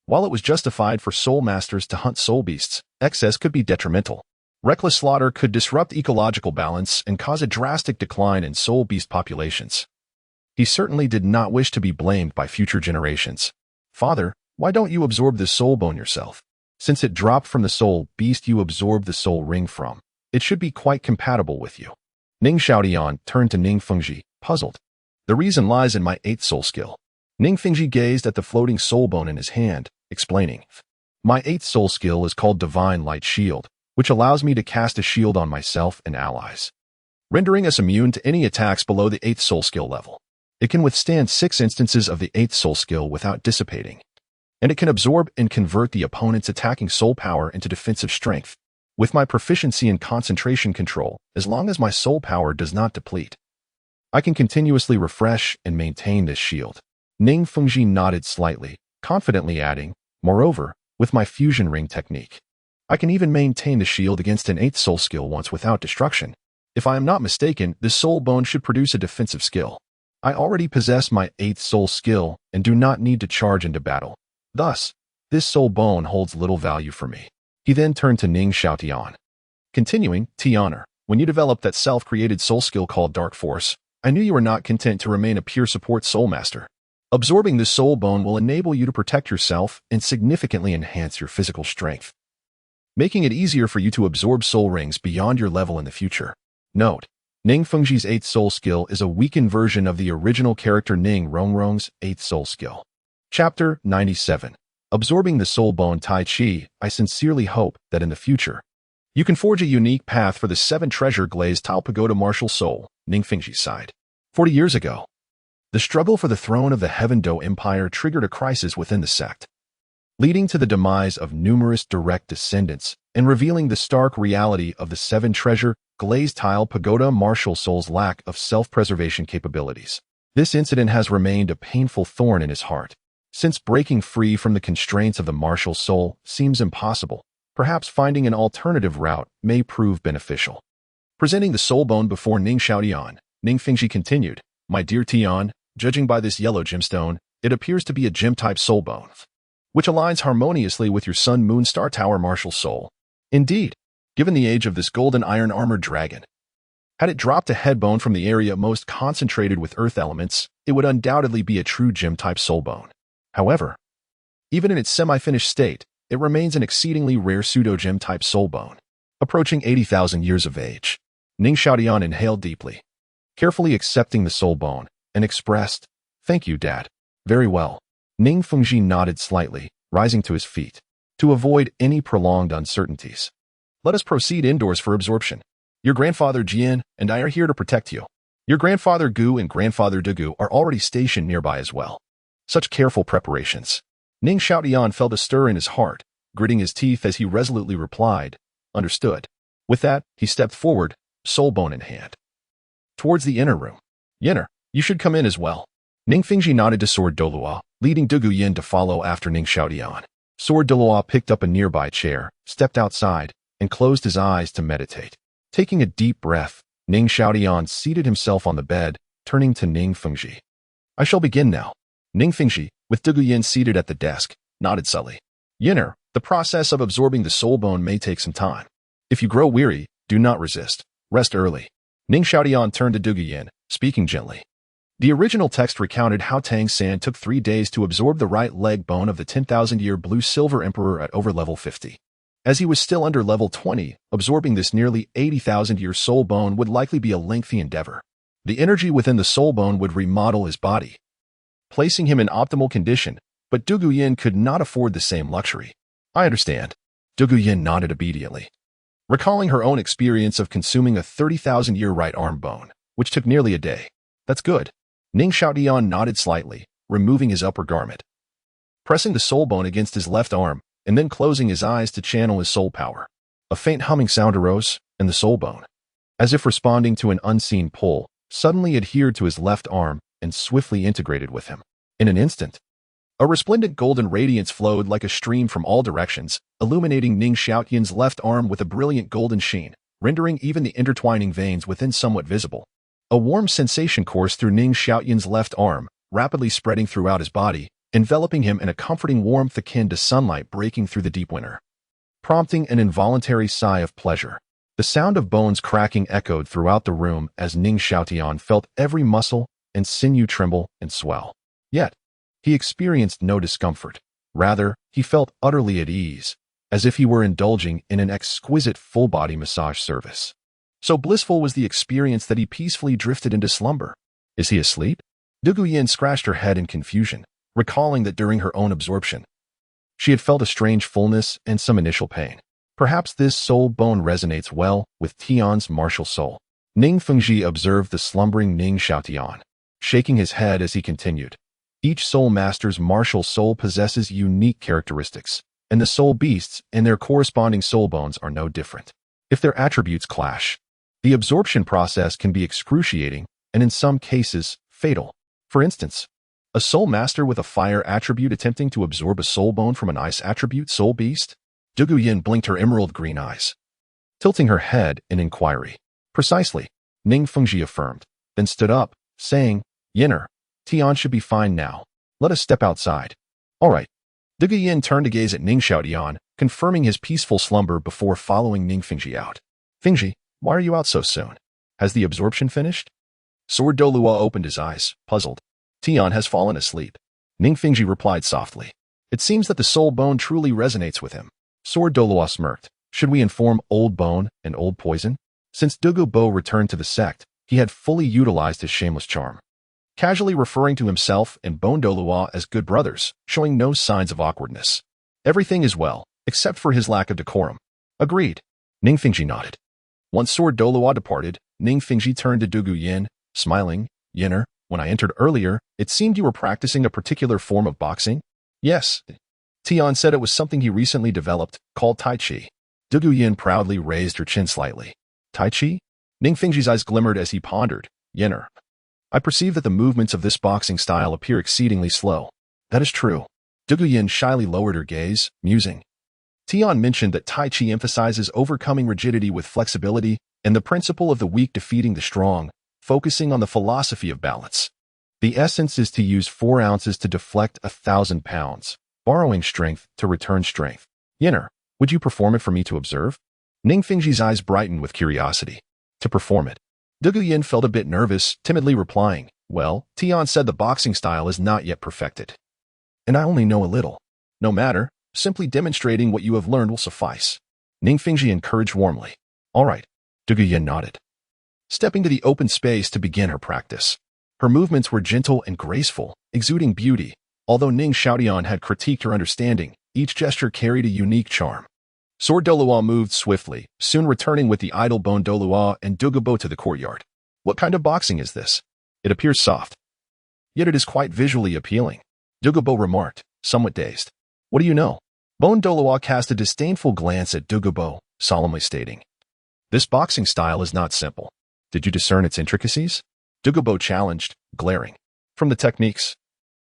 While it was justified for soul masters to hunt soul beasts, excess could be detrimental. Reckless slaughter could disrupt ecological balance and cause a drastic decline in soul beast populations. He certainly did not wish to be blamed by future generations. Father, why don't you absorb the soul bone yourself? Since it dropped from the soul beast you absorbed the soul ring from, it should be quite compatible with you. Ning Xiaotian turned to Ning Fengzhi, puzzled. The reason lies in my 8th soul skill. Ning Fengzhi gazed at the floating soul bone in his hand, explaining. My 8th soul skill is called Divine Light Shield, which allows me to cast a shield on myself and allies, rendering us immune to any attacks below the 8th soul skill level. It can withstand 6 instances of the 8th soul skill without dissipating, and it can absorb and convert the opponent's attacking soul power into defensive strength. With my proficiency in concentration control, as long as my soul power does not deplete, I can continuously refresh and maintain this shield. Ning Fengzhi nodded slightly, confidently adding, moreover, with my fusion ring technique, I can even maintain the shield against an 8th soul skill once without destruction. If I am not mistaken, this soul bone should produce a defensive skill. I already possess my 8th soul skill and do not need to charge into battle. Thus, this soul bone holds little value for me. He then turned to Ning Xiaotian. Continuing, Tianer, when you developed that self-created soul skill called Dark Force, I knew you were not content to remain a pure support soul master. Absorbing this soul bone will enable you to protect yourself and significantly enhance your physical strength, making it easier for you to absorb soul rings beyond your level in the future. Note, Ning Fengzhi's 8th soul skill is a weakened version of the original character Ning Rongrong's 8th soul skill. Chapter 97. Absorbing the soul bone Tai Chi, I sincerely hope that in the future, you can forge a unique path for the 7 Treasure Glazed Tile Pagoda Martial Soul, Ning Fengzhi sighed. 40 years ago, the struggle for the throne of the Heaven Do Empire triggered a crisis within the sect, leading to the demise of numerous direct descendants and revealing the stark reality of the 7 Treasure Glazed Tile Pagoda Martial Soul's lack of self-preservation capabilities. This incident has remained a painful thorn in his heart. Since breaking free from the constraints of the martial soul seems impossible, perhaps finding an alternative route may prove beneficial. Presenting the soul bone before Ning Xiaotian, Ning Fengzhi continued, My dear Tian, judging by this yellow gemstone, it appears to be a gem-type soul bone, which aligns harmoniously with your Sun Moon Star Tower martial soul. Indeed, given the age of this golden iron armored dragon, had it dropped a head bone from the area most concentrated with earth elements, it would undoubtedly be a true gem-type soul bone. However, even in its semi-finished state, it remains an exceedingly rare pseudo-gem-type soul bone, approaching 80,000 years of age. Ning Xiaotian inhaled deeply, carefully accepting the soul bone, and expressed, Thank you, Dad. Very well. Ning Fengzhi nodded slightly, rising to his feet. To avoid any prolonged uncertainties, let us proceed indoors for absorption. Your grandfather Jian and I are here to protect you. Your grandfather Gu and grandfather Dugu are already stationed nearby as well. Such careful preparations. Ning Xiaotian felt a stir in his heart, gritting his teeth as he resolutely replied, Understood. With that, he stepped forward, soul bone in hand, towards the inner room. Yenner, you should come in as well. Ning Fengzhi nodded to Sword Douluo, leading Dugu Yan to follow after Ning Xiaotian. Sword Douluo picked up a nearby chair, stepped outside, and closed his eyes to meditate. Taking a deep breath, Ning Xiaotian seated himself on the bed, turning to Ning Fengzhi. I shall begin now. Ning Fengzhi, with Dugu Yan seated at the desk, nodded subtly. Yenner, the process of absorbing the soul bone may take some time. If you grow weary, do not resist. Rest early. Ning Xiaotian turned to Dugu Yan, speaking gently. The original text recounted how Tang San took 3 days to absorb the right leg bone of the 10,000-year blue-silver emperor at over level 50. As he was still under level 20, absorbing this nearly 80,000-year soul bone would likely be a lengthy endeavor. The energy within the soul bone would remodel his body, placing him in optimal condition, but Dugu Yan could not afford the same luxury. I understand. Dugu Yan nodded obediently, recalling her own experience of consuming a 30,000-year right arm bone, which took nearly a day. That's good. Ning Xiaotian nodded slightly, removing his upper garment, pressing the soul bone against his left arm, and then closing his eyes to channel his soul power. A faint humming sound arose, and the soul bone, as if responding to an unseen pull, suddenly adhered to his left arm and swiftly integrated with him. In an instant, a resplendent golden radiance flowed like a stream from all directions, illuminating Ning Xiaotian's left arm with a brilliant golden sheen, rendering even the intertwining veins within somewhat visible. A warm sensation coursed through Ning Xiaotian's left arm, rapidly spreading throughout his body, enveloping him in a comforting warmth akin to sunlight breaking through the deep winter, prompting an involuntary sigh of pleasure. The sound of bones cracking echoed throughout the room as Ning Xiaotian felt every muscle and sinew tremble and swell. Yet, he experienced no discomfort. Rather, he felt utterly at ease, as if he were indulging in an exquisite full-body massage service. So blissful was the experience that he peacefully drifted into slumber. Is he asleep? Dugu Yan scratched her head in confusion, recalling that during her own absorption, she had felt a strange fullness and some initial pain. Perhaps this soul bone resonates well with Tian's martial soul. Ning Fengzhi observed the slumbering Ning Xiaotian, shaking his head as he continued. Each soul master's martial soul possesses unique characteristics, and the soul beasts and their corresponding soul bones are no different. If their attributes clash, the absorption process can be excruciating and in some cases, fatal. For instance, a soul master with a fire attribute attempting to absorb a soul bone from an ice attribute soul beast? Dugu Yan blinked her emerald green eyes, tilting her head in inquiry. Precisely, Ning Fengzhi affirmed, then stood up, saying, Yenner, Tian should be fine now. Let us step outside. All right. Dugu Yan turned to gaze at Ning Xiaotian, confirming his peaceful slumber before following Ning Fengzhi out. Fengzhi, why are you out so soon? Has the absorption finished? Sword Douluo opened his eyes, puzzled. Tian has fallen asleep. Ning Fengzhi replied softly. It seems that the soul bone truly resonates with him. Sword Douluo smirked. Should we inform Old Bone and Old Poison? Since Dugu Bo returned to the sect, he had fully utilized his shameless charm, casually referring to himself and Bone Douluo as good brothers, showing no signs of awkwardness. Everything is well, except for his lack of decorum. Agreed. Ning Fengzhi nodded. Once Sword Douluo departed, Ning Fengzhi turned to Dugu Yan, smiling. Yenner, when I entered earlier, it seemed you were practicing a particular form of boxing? Yes. Tian said it was something he recently developed, called Tai Chi. Dugu Yan proudly raised her chin slightly. Tai Chi? Ning Fengzhi's eyes glimmered as he pondered. Yenner, I perceive that the movements of this boxing style appear exceedingly slow. That is true. Dugu Yan shyly lowered her gaze, musing. Tian mentioned that Tai Chi emphasizes overcoming rigidity with flexibility and the principle of the weak defeating the strong, focusing on the philosophy of balance. The essence is to use 4 ounces to deflect 1,000 pounds, borrowing strength to return strength. Yenner, would you perform it for me to observe? Ning Fengzhi's eyes brightened with curiosity. To perform it. Dugu Yan felt a bit nervous, timidly replying, well, Tian said the boxing style is not yet perfected. And I only know a little. No matter, simply demonstrating what you have learned will suffice. Ning Fengzhi encouraged warmly. All right. Dugu Yan nodded, stepping to the open space to begin her practice. Her movements were gentle and graceful, exuding beauty. Although Ning Xiaotian had critiqued her understanding, each gesture carried a unique charm. Sword Douluo moved swiftly, soon returning with the idle Bone Douluo and Dugu Bo to the courtyard. What kind of boxing is this? It appears soft, yet it is quite visually appealing. Dugu Bo remarked, somewhat dazed. What do you know? Bone Douluo cast a disdainful glance at Dugu Bo, solemnly stating, this boxing style is not simple. Did you discern its intricacies? Dugu Bo challenged, glaring. From the techniques,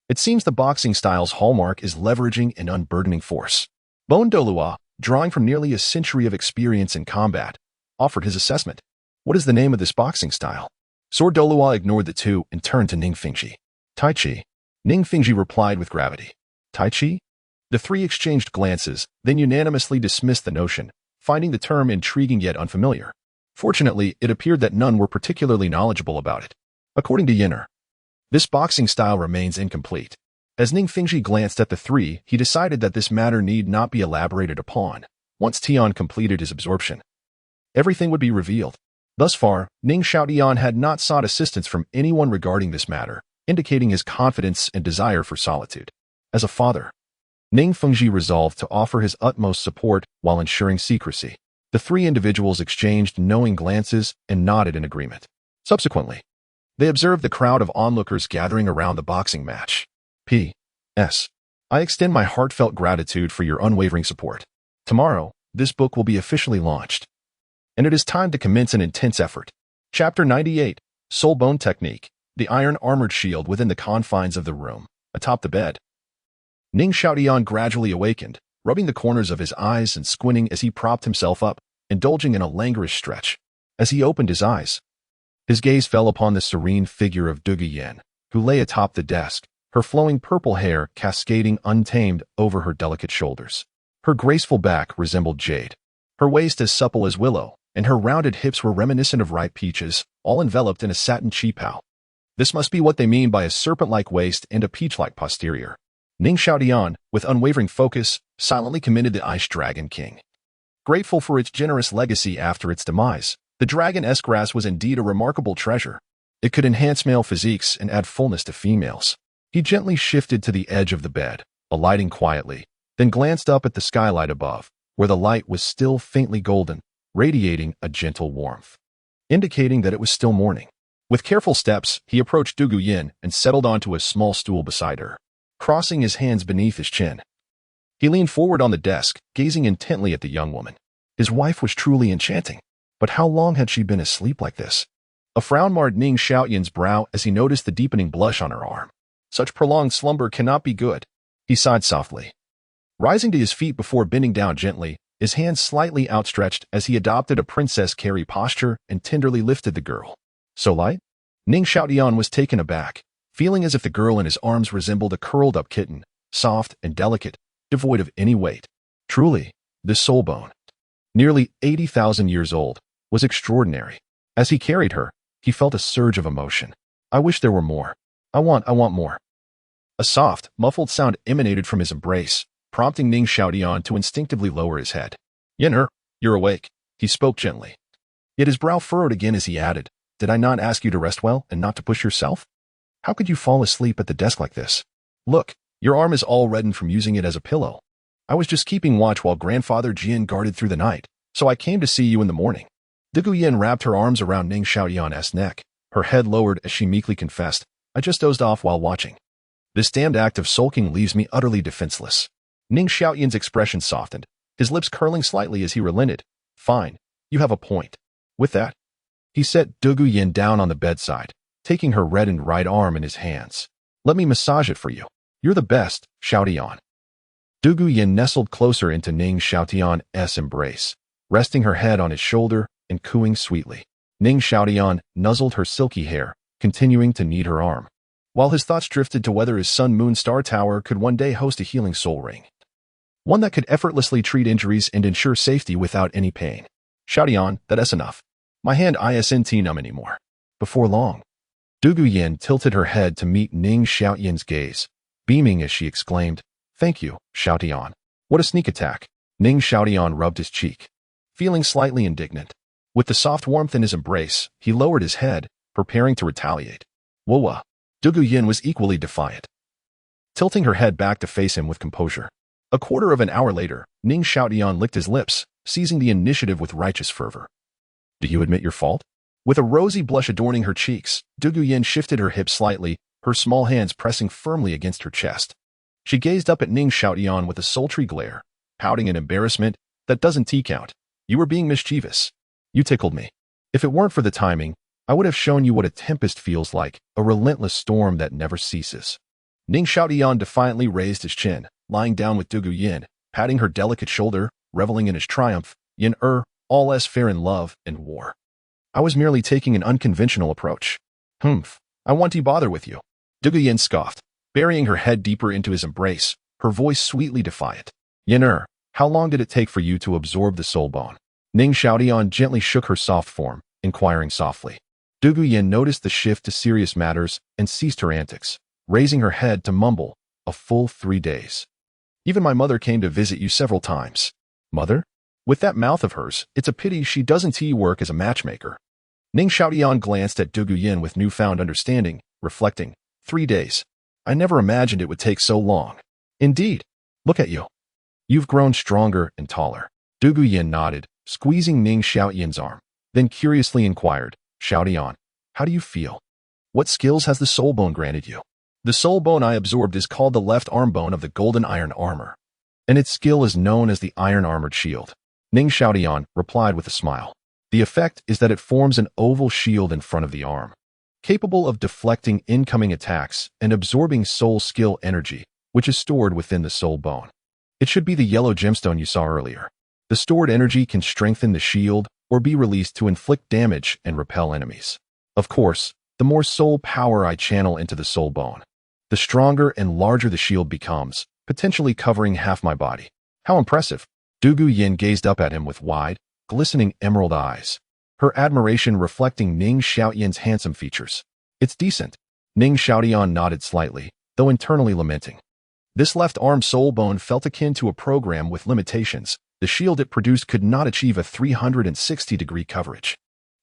it seems the boxing style's hallmark is leveraging and unburdening force. Bone Douluo, drawing from nearly a century of experience in combat, offered his assessment. What is the name of this boxing style? Sword Douluo ignored the two and turned to Ning Fengzhi. Tai Chi. Ning Fengzhi replied with gravity. Tai Chi? The three exchanged glances, then unanimously dismissed the notion, finding the term intriguing yet unfamiliar. Fortunately, it appeared that none were particularly knowledgeable about it. According to Yenner, this boxing style remains incomplete. As Ning Fengzhi glanced at the three, he decided that this matter need not be elaborated upon. Once Tian completed his absorption, everything would be revealed. Thus far, Ning Xiaotian had not sought assistance from anyone regarding this matter, indicating his confidence and desire for solitude. As a father, Ning Fengzhi resolved to offer his utmost support while ensuring secrecy. The three individuals exchanged knowing glances and nodded in agreement. Subsequently, they observed the crowd of onlookers gathering around the boxing match. P.S. I extend my heartfelt gratitude for your unwavering support. Tomorrow, this book will be officially launched, and it is time to commence an intense effort. Chapter 98, Soul Bone Technique, the iron armored shield within the confines of the room, atop the bed. Ning Xiaotian gradually awakened, rubbing the corners of his eyes and squinting as he propped himself up, indulging in a languorous stretch. As he opened his eyes, his gaze fell upon the serene figure of Dugu Yan, who lay atop the desk, her flowing purple hair cascading untamed over her delicate shoulders. Her graceful back resembled jade, her waist as supple as willow, and her rounded hips were reminiscent of ripe peaches, all enveloped in a satin qipao. This must be what they mean by a serpent-like waist and a peach-like posterior. Ning Xiaotian, with unwavering focus, silently commended the Ice Dragon King. Grateful for its generous legacy after its demise, the dragon-esque grass was indeed a remarkable treasure. It could enhance male physiques and add fullness to females. He gently shifted to the edge of the bed, alighting quietly, then glanced up at the skylight above, where the light was still faintly golden, radiating a gentle warmth, indicating that it was still morning. With careful steps, he approached Dugu Yan and settled onto a small stool beside her, crossing his hands beneath his chin. He leaned forward on the desk, gazing intently at the young woman. His wife was truly enchanting, but how long had she been asleep like this? A frown marred Ning Xiaotian's brow as he noticed the deepening blush on her arm. Such prolonged slumber cannot be good. He sighed softly. Rising to his feet before bending down gently, his hands slightly outstretched as he adopted a princess carry posture and tenderly lifted the girl. So light? Ning Xiaotian was taken aback, feeling as if the girl in his arms resembled a curled-up kitten, soft and delicate, devoid of any weight. Truly, this soul bone, nearly 80,000 years old, was extraordinary. As he carried her, he felt a surge of emotion. I wish there were more. I want more. A soft, muffled sound emanated from his embrace, prompting Ning Xiaotian to instinctively lower his head. Yin, you're awake, he spoke gently. Yet his brow furrowed again as he added, Did I not ask you to rest well and not to push yourself? How could you fall asleep at the desk like this? Look, your arm is all reddened from using it as a pillow. I was just keeping watch while Grandfather Jian guarded through the night, so I came to see you in the morning. Dugu Yan wrapped her arms around Ning Xiaotian's neck, her head lowered as she meekly confessed, I just dozed off while watching. This damned act of sulking leaves me utterly defenseless. Ning Xiaotian's expression softened, his lips curling slightly as he relented. Fine, you have a point. With that, he set Dugu Yan down on the bedside, taking her reddened right arm in his hands. Let me massage it for you. You're the best, Xiaotian. Dugu Yan nestled closer into Ning Xiaotian's embrace, resting her head on his shoulder and cooing sweetly. Ning Xiaotian nuzzled her silky hair, continuing to knead her arm, while his thoughts drifted to whether his Sun-Moon Star Tower could one day host a healing soul ring, one that could effortlessly treat injuries and ensure safety without any pain. Xiaotian, that's enough. My hand isn't numb anymore. Before long, Dugu Yan tilted her head to meet Ning Xiaotian's gaze, beaming as she exclaimed, Thank you, Xiaotian. What a sneak attack. Ning Xiaotian rubbed his cheek, feeling slightly indignant. With the soft warmth in his embrace, he lowered his head, preparing to retaliate. Whoa. Dugu Yan was equally defiant, tilting her head back to face him with composure. A quarter of an hour later, Ning Xiaotian licked his lips, seizing the initiative with righteous fervor. Do you admit your fault? With a rosy blush adorning her cheeks, Dugu Yan shifted her hips slightly, her small hands pressing firmly against her chest. She gazed up at Ning Xiaotian with a sultry glare, pouting in embarrassment. That doesn't count. You were being mischievous. You tickled me. If it weren't for the timing, I would have shown you what a tempest feels like, a relentless storm that never ceases. Ning Xiaotian defiantly raised his chin, lying down with Dugu Yan, patting her delicate shoulder, reveling in his triumph. Yin, all is fair in love and war. I was merely taking an unconventional approach. I want to bother with you. Dugu Yan scoffed, burying her head deeper into his embrace, her voice sweetly defiant. Yin, how long did it take for you to absorb the soul bone? Ning Xiaotian gently shook her soft form, inquiring softly. Dugu Yan noticed the shift to serious matters and ceased her antics, raising her head to mumble, a full 3 days. Even my mother came to visit you several times. Mother? With that mouth of hers, it's a pity she doesn't work as a matchmaker. Ning Xiaotian glanced at Dugu Yan with newfound understanding, reflecting, 3 days. I never imagined it would take so long. Indeed. Look at you. You've grown stronger and taller. Dugu Yan nodded, squeezing Ning Xiaotian's arm, then curiously inquired, Xiaotian, how do you feel? What skills has the soul bone granted you? The soul bone I absorbed is called the left arm bone of the golden iron armor, and its skill is known as the iron armored shield. Ning Xiaotian replied with a smile. The effect is that it forms an oval shield in front of the arm, capable of deflecting incoming attacks and absorbing soul skill energy, which is stored within the soul bone. It should be the yellow gemstone you saw earlier. The stored energy can strengthen the shield or be released to inflict damage and repel enemies. Of course, the more soul power I channel into the soul bone, the stronger and larger the shield becomes, potentially covering half my body. How impressive! Dugu Yan gazed up at him with wide, glistening emerald eyes, her admiration reflecting Ning Xiaotian's handsome features. It's decent. Ning Xiaotian nodded slightly, though internally lamenting. This left arm soul bone felt akin to a program with limitations. The shield it produced could not achieve a 360-degree coverage.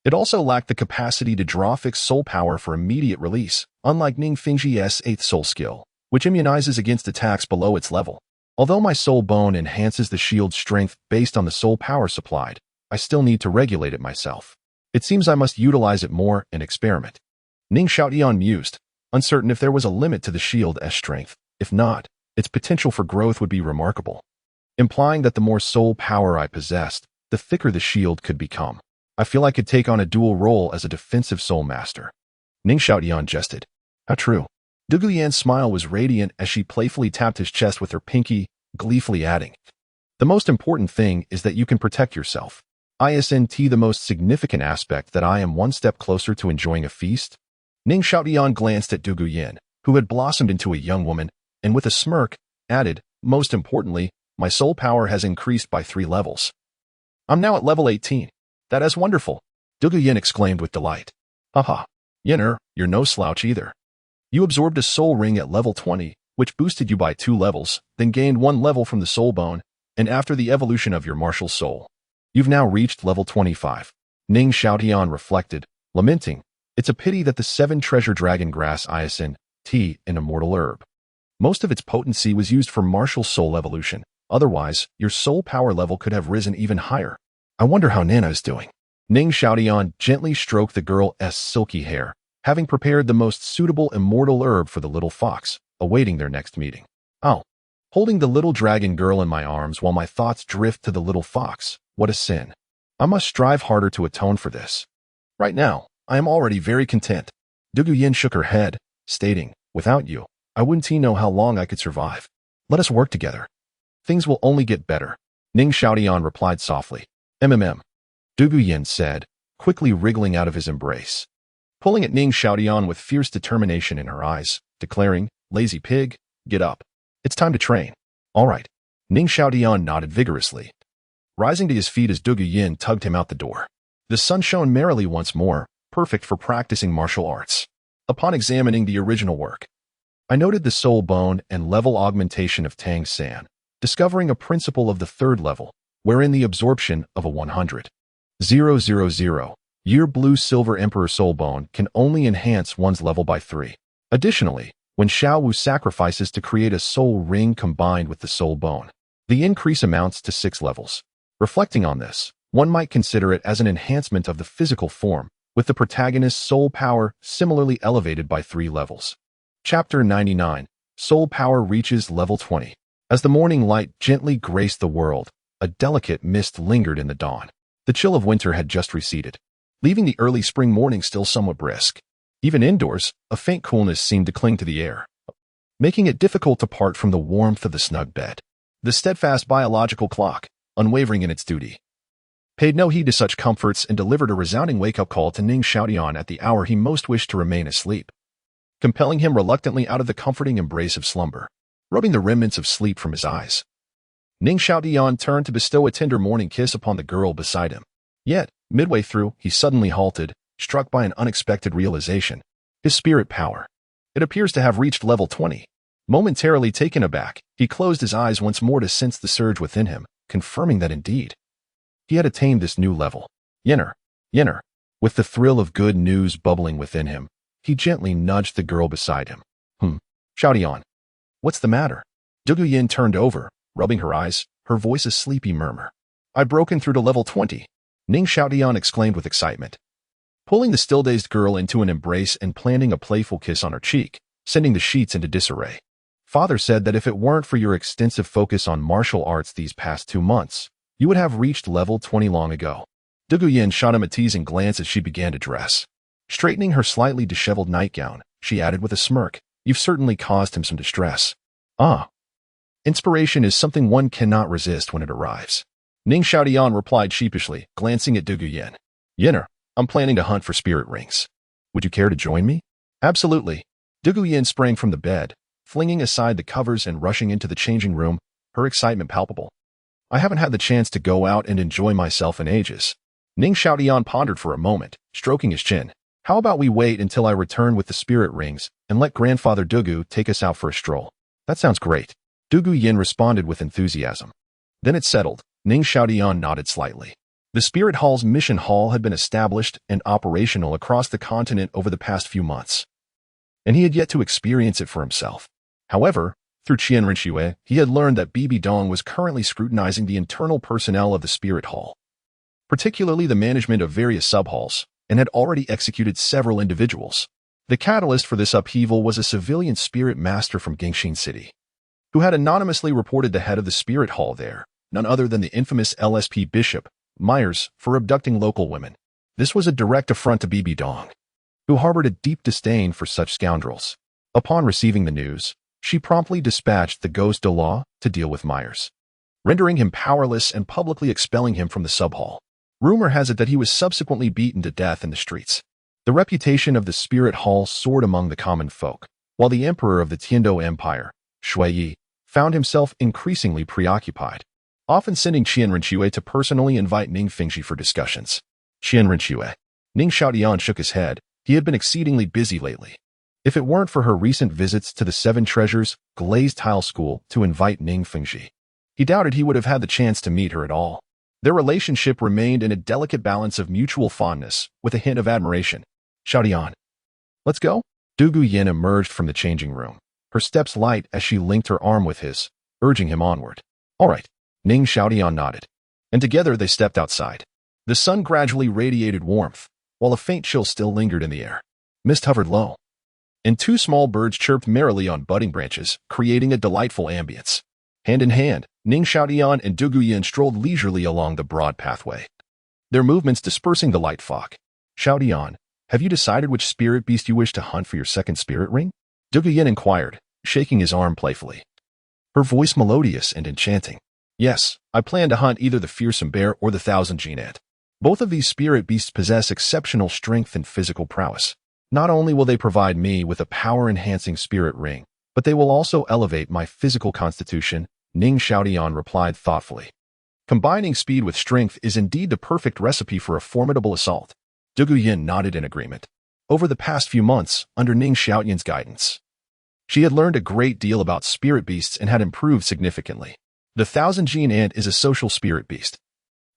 It also lacked the capacity to draw fixed soul power for immediate release, unlike Ning Fengzhi's 8th soul skill, which immunizes against attacks below its level. Although my soul bone enhances the shield's strength based on the soul power supplied, I still need to regulate it myself. It seems I must utilize it more and experiment. Ning Xiaotian mused, uncertain if there was a limit to the shield's strength. If not, its potential for growth would be remarkable, implying that the more soul power I possessed, the thicker the shield could become. I feel I could take on a dual role as a defensive soul master. Ning Xiaotian jested. How true. Dugu Yan's smile was radiant as she playfully tapped his chest with her pinky, gleefully adding, the most important thing is that you can protect yourself. Isn't the most significant aspect that I am one step closer to enjoying a feast? Ning Xiaotian glanced at Dugu Yan, who had blossomed into a young woman, and with a smirk, added, most importantly, my soul power has increased by 3 levels. I'm now at level 18. That is wonderful. Dugu Yan exclaimed with delight. Haha. Yenner, you're no slouch either. You absorbed a soul ring at level 20, which boosted you by 2 levels, then gained 1 level from the soul bone, and after the evolution of your martial soul, you've now reached level 25. Ning Xiaotian reflected, lamenting, it's a pity that the 7 treasure dragon grass Iasin, tea, an immortal herb. Most of its potency was used for martial soul evolution. Otherwise, your soul power level could have risen even higher. I wonder how Nana is doing. Ning Xiaotian gently stroked the girl's silky hair, having prepared the most suitable immortal herb for the little fox, awaiting their next meeting. Oh, holding the little dragon girl in my arms while my thoughts drift to the little fox, what a sin. I must strive harder to atone for this. Right now, I am already very content. Dugu Yan shook her head, stating, without you, I wouldn't know how long I could survive. Let us work together. Things will only get better. Ning Xiaotian replied softly. Dugu Yan said, quickly wriggling out of his embrace, pulling at Ning Xiaotian with fierce determination in her eyes, declaring, lazy pig, get up. It's time to train. All right. Ning Xiaotian nodded vigorously, rising to his feet as Dugu Yan tugged him out the door. The sun shone merrily once more, perfect for practicing martial arts. Upon examining the original work, I noted the soul bone and level augmentation of Tang San, discovering a principle of the 3rd level, wherein the absorption of a 100,000 year blue silver emperor soul bone can only enhance one's level by 3. Additionally, when Xiao Wu sacrifices to create a soul ring combined with the soul bone, the increase amounts to 6 levels. Reflecting on this, one might consider it as an enhancement of the physical form, with the protagonist's soul power similarly elevated by 3 levels. Chapter 99. Soul power reaches level 20. As the morning light gently graced the world, a delicate mist lingered in the dawn. The chill of winter had just receded, leaving the early spring morning still somewhat brisk. Even indoors, a faint coolness seemed to cling to the air, making it difficult to part from the warmth of the snug bed. The steadfast biological clock, unwavering in its duty, paid no heed to such comforts and delivered a resounding wake-up call to Ning Xiaotian at the hour he most wished to remain asleep, compelling him reluctantly out of the comforting embrace of slumber, rubbing the remnants of sleep from his eyes. Ning Xiaotian turned to bestow a tender morning kiss upon the girl beside him. Yet, midway through, he suddenly halted, struck by an unexpected realization. His spirit power. It appears to have reached level 20. Momentarily taken aback, he closed his eyes once more to sense the surge within him, confirming that indeed, He had attained this new level. Yinner, Yinner. With the thrill of good news bubbling within him, he gently nudged the girl beside him. Xiaotian. What's the matter? Dugu Yan turned over, rubbing her eyes, her voice a sleepy murmur. I've broken through to level 20. Ning Xiaotian exclaimed with excitement, pulling the still-dazed girl into an embrace and planting a playful kiss on her cheek, sending the sheets into disarray. Father said that if it weren't for your extensive focus on martial arts these past 2 months, you would have reached level 20 long ago. Dugu Yan shot him a teasing glance as she began to dress. Straightening her slightly disheveled nightgown, she added with a smirk, You've certainly caused him some distress. Ah. Inspiration is something one cannot resist when it arrives. Ning Xiaotian replied sheepishly, glancing at Dugu Yan. Yinner, I'm planning to hunt for spirit rings. Would you care to join me? Absolutely. Dugu Yan sprang from the bed, flinging aside the covers and rushing into the changing room, her excitement palpable. I haven't had the chance to go out and enjoy myself in ages. Ning Xiaotian pondered for a moment, stroking his chin. How about we wait until I return with the spirit rings and let grandfather Dugu take us out for a stroll? That sounds great. Dugu Yan responded with enthusiasm. Then it settled. Ning Xiaotian nodded slightly. The Spirit Hall's mission hall had been established and operational across the continent over the past few months, and he had yet to experience it for himself. However, through Qian Renxue, he had learned that BBDong was currently scrutinizing the internal personnel of the Spirit Hall, particularly the management of various sub-halls, and had already executed several individuals. The catalyst for this upheaval was a civilian spirit master from Chenxin City, who had anonymously reported the head of the Spirit Hall there, none other than the infamous LSP Bishop, Myers, for abducting local women. This was a direct affront to Bibi Dong, who harbored a deep disdain for such scoundrels. Upon receiving the news, she promptly dispatched the ghost Douluo to deal with Myers, rendering him powerless and publicly expelling him from the sub-hall. Rumor has it that he was subsequently beaten to death in the streets. The reputation of the Spirit Hall soared among the common folk, while the emperor of the Tiandou Empire, Shui, found himself increasingly preoccupied, often sending Qian Renxue to personally invite Ning Fengzhi for discussions. Qian Renxue. Ning Xiaotian shook his head. He had been exceedingly busy lately. If it weren't for her recent visits to the Seven Treasures Glazed Tile school to invite Ning Fengzhi, he doubted he would have had the chance to meet her at all. Their relationship remained in a delicate balance of mutual fondness, with a hint of admiration. Xiaotian. Let's go? Dugu Yan emerged from the changing room, her steps light as she linked her arm with his, urging him onward. All right. Ning Xiaotian nodded, and together they stepped outside. The sun gradually radiated warmth, while a faint chill still lingered in the air. Mist hovered low, and 2 small birds chirped merrily on budding branches, creating a delightful ambience. Hand in hand, Ning Xiaotian and Dugu Yan strolled leisurely along the broad pathway, their movements dispersing the light fog. Xiaotian, have you decided which spirit beast you wish to hunt for your second spirit ring? Dugu Yan inquired, shaking his arm playfully, her voice melodious and enchanting. Yes, I plan to hunt either the fearsome bear or the 1,000-gene ant. Both of these spirit beasts possess exceptional strength and physical prowess. Not only will they provide me with a power-enhancing spirit ring, but they will also elevate my physical constitution, Ning Xiaotian replied thoughtfully. Combining speed with strength is indeed the perfect recipe for a formidable assault. Dugu Yan nodded in agreement. Over the past few months, under Ning Xiaotian's guidance, she had learned a great deal about spirit beasts and had improved significantly. The 1,000-gene ant is a social spirit beast,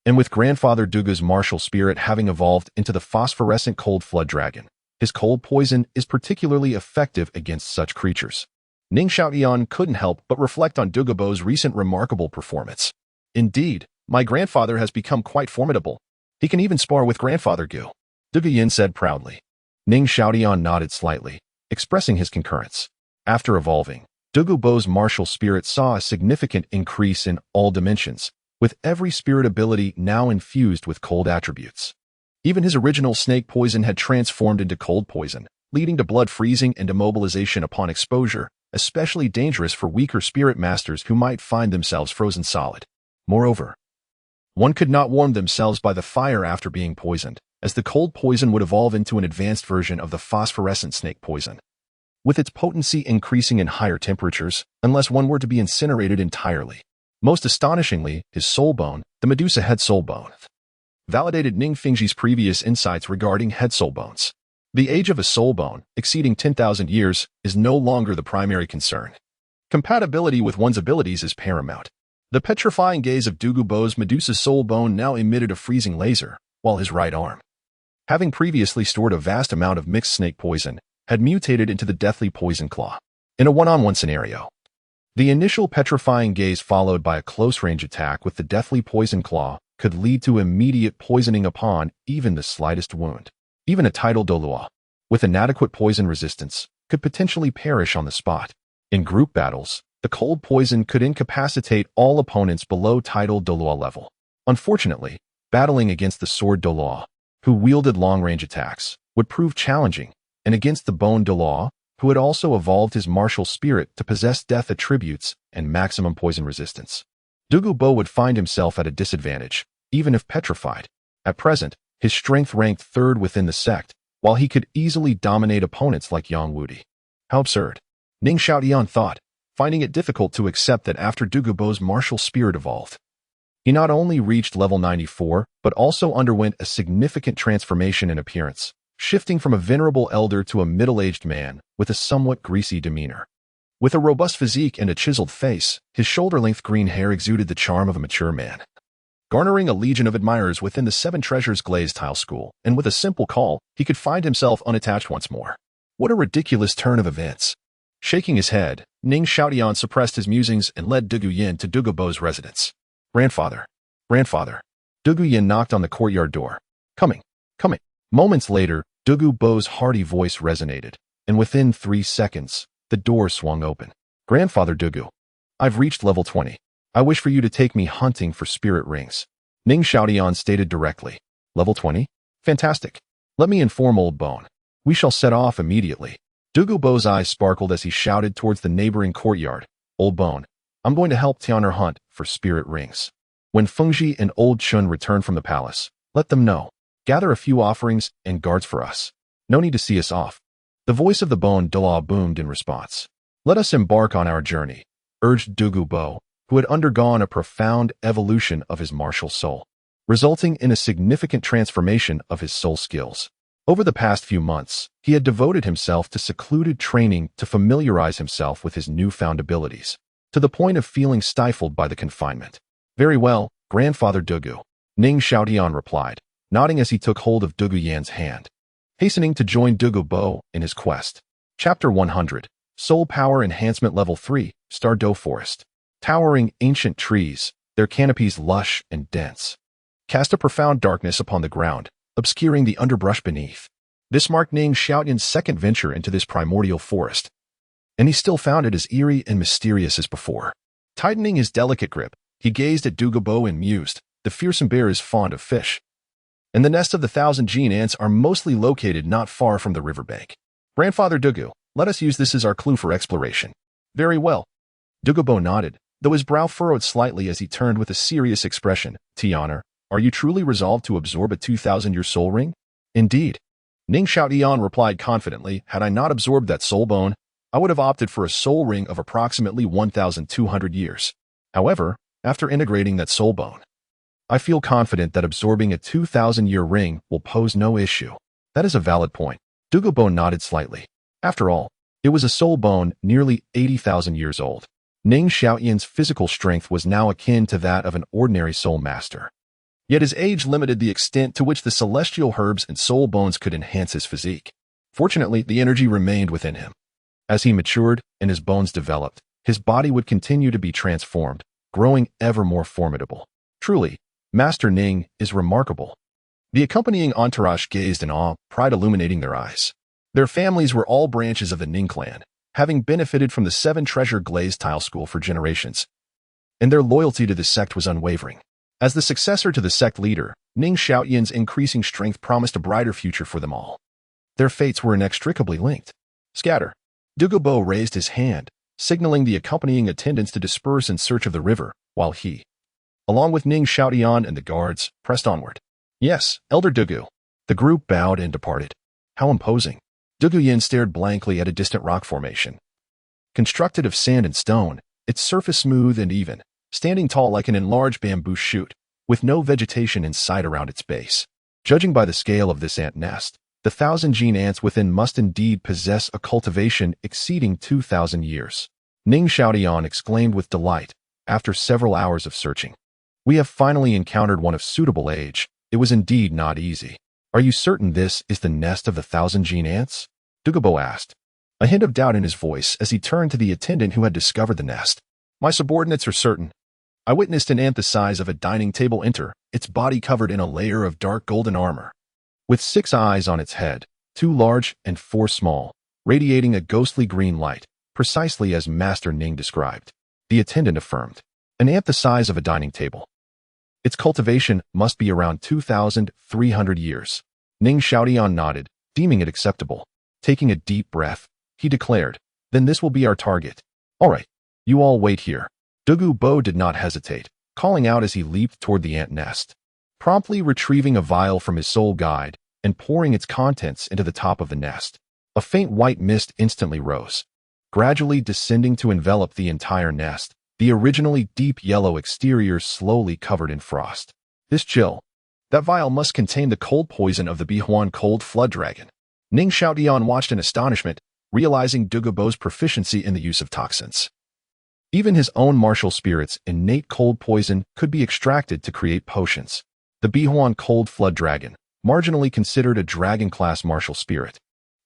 and with grandfather Dugu's martial spirit having evolved into the phosphorescent cold flood dragon, his cold poison is particularly effective against such creatures. Ning Xiaotian couldn't help but reflect on Dugu Bo's recent remarkable performance. Indeed, my grandfather has become quite formidable. He can even spar with grandfather Gu. Dugu Yan said proudly. Ning Xiaotian nodded slightly, expressing his concurrence. After evolving, Dugu Bo's martial spirit saw a significant increase in all dimensions, with every spirit ability now infused with cold attributes. Even his original snake poison had transformed into cold poison, leading to blood freezing and immobilization upon exposure, especially dangerous for weaker spirit masters who might find themselves frozen solid. Moreover, one could not warm themselves by the fire after being poisoned, as the cold poison would evolve into an advanced version of the phosphorescent snake poison, with its potency increasing in higher temperatures unless one were to be incinerated entirely. Most astonishingly, his soul bone, the Medusa head soul bone, validated Ning Fengzhi's previous insights regarding head soul bones. The age of a soul bone, exceeding 10,000 years, is no longer the primary concern. Compatibility with one's abilities is paramount. The petrifying gaze of Dugu Bo's Medusa's soul bone now emitted a freezing laser, while his right arm, having previously stored a vast amount of mixed snake poison, had mutated into the deathly poison claw. In a one-on-one scenario, the initial petrifying gaze followed by a close-range attack with the deathly poison claw could lead to immediate poisoning upon even the slightest wound. Even a title Douluo, with inadequate poison resistance, could potentially perish on the spot. In group battles, the cold poison could incapacitate all opponents below title Douluo level. Unfortunately, battling against the sword Douluo, who wielded long-range attacks, would prove challenging, and against the bone Douluo, who had also evolved his martial spirit to possess death attributes and maximum poison resistance, Dugu Bo would find himself at a disadvantage, even if petrified. At present, his strength ranked third within the sect, while he could easily dominate opponents like Yang Wudi. How absurd, Ning Xiaotian thought, finding it difficult to accept that after Dugu Bo's martial spirit evolved, he not only reached level 94, but also underwent a significant transformation in appearance, shifting from a venerable elder to a middle-aged man with a somewhat greasy demeanor. With a robust physique and a chiseled face, his shoulder-length green hair exuded the charm of a mature man, garnering a legion of admirers within the Seven Treasures Glazed Tile school, and with a simple call, he could find himself unattached once more. What a ridiculous turn of events. Shaking his head, Ning Xiaotian suppressed his musings and led Dugu Yan to Dugu Bo's residence. Grandfather. Dugu Yan knocked on the courtyard door. Coming. Moments later, Dugu Bo's hearty voice resonated, and within 3 seconds, the door swung open. Grandfather Dugu, I've reached level 20. I wish for you to take me hunting for spirit rings. Ning Xiaotian stated directly. Level 20? Fantastic. Let me inform Old Bone. We shall set off immediately. Dugu Bo's eyes sparkled as he shouted towards the neighboring courtyard. Old Bone, I'm going to help Tianer hunt for spirit rings. When Fengzhi and Old Chun return from the palace, let them know. Gather a few offerings and guards for us. No need to see us off. The voice of the bone Douluo boomed in response. Let us embark on our journey, urged Dugu Bo, who had undergone a profound evolution of his martial soul, resulting in a significant transformation of his soul skills. Over the past few months, he had devoted himself to secluded training to familiarize himself with his newfound abilities, to the point of feeling stifled by the confinement. Very well, Grandfather Dugu, Ning Xiaotian replied, nodding as he took hold of Dugu Yan's hand, hastening to join Dugu Bo in his quest. Chapter 100, Soul Power Enhancement Level 3, Stardew Forest. Towering ancient trees, their canopies lush and dense, cast a profound darkness upon the ground, obscuring the underbrush beneath. This marked Ning Xiaotian's second venture into this primordial forest, and he still found it as eerie and mysterious as before. Tightening his delicate grip, he gazed at Dugu Bo and mused, the fearsome bear is fond of fish, and the nests of the 1,000 gene ants are mostly located not far from the riverbank. Grandfather Dugu, let us use this as our clue for exploration. Very well. Dugu Bo nodded, though his brow furrowed slightly as he turned with a serious expression. Tianer, are you truly resolved to absorb a 2,000-year soul ring? Indeed. Ning Xiaotian replied confidently, had I not absorbed that soul bone, I would have opted for a soul ring of approximately 1,200 years. However, after integrating that soul bone, I feel confident that absorbing a 2,000-year ring will pose no issue. That is a valid point. Dugu Bo nodded slightly. After all, it was a soul bone nearly 80,000 years old. Ning Xiaotian's physical strength was now akin to that of an ordinary soul master. Yet his age limited the extent to which the celestial herbs and soul bones could enhance his physique. Fortunately, the energy remained within him. As he matured and his bones developed, his body would continue to be transformed, growing ever more formidable. Truly, Master Ning is remarkable. The accompanying entourage gazed in awe, pride illuminating their eyes. Their families were all branches of the Ning clan, having benefited from the Seven Treasure Glazed Tile school for generations, and their loyalty to the sect was unwavering. As the successor to the sect leader, Ning Xiaotian's increasing strength promised a brighter future for them all. Their fates were inextricably linked. Scatter. Dugu Bo raised his hand, signaling the accompanying attendants to disperse in search of the river, while he, along with Ning Xiaotian and the guards, pressed onward. Yes, Elder Dugu. The group bowed and departed. How imposing. Dugu Yan stared blankly at a distant rock formation. Constructed of sand and stone, its surface smooth and even, standing tall like an enlarged bamboo shoot, with no vegetation in sight around its base. Judging by the scale of this ant nest, the 1,000 gene ants within must indeed possess a cultivation exceeding 2,000 years. Ning Xiaotian exclaimed with delight, after several hours of searching. We have finally encountered one of suitable age. It was indeed not easy. Are you certain this is the nest of the 1,000 gene ants? Dugu Bo asked, a hint of doubt in his voice as he turned to the attendant who had discovered the nest. My subordinates are certain. I witnessed an ant the size of a dining table enter, its body covered in a layer of dark golden armor. With 6 eyes on its head, 2 large and 4 small, radiating a ghostly green light, precisely as Master Ning described. The attendant affirmed, an ant the size of a dining table. Its cultivation must be around 2,300 years. Ning Xiaotian nodded, deeming it acceptable. Taking a deep breath, he declared, then this will be our target. All right, you all wait here. Dugu Bo did not hesitate, calling out as he leaped toward the ant nest, promptly retrieving a vial from his soul guide and pouring its contents into the top of the nest. A faint white mist instantly rose, gradually descending to envelop the entire nest, the originally deep yellow exterior slowly covered in frost. This chill. That vial must contain the cold poison of the Bihuan cold flood dragon. Ning Xiaotian watched in astonishment, realizing Dugu Bo's proficiency in the use of toxins. Even his own martial spirit's innate cold poison could be extracted to create potions. The Bihuan cold flood dragon, marginally considered a dragon-class martial spirit,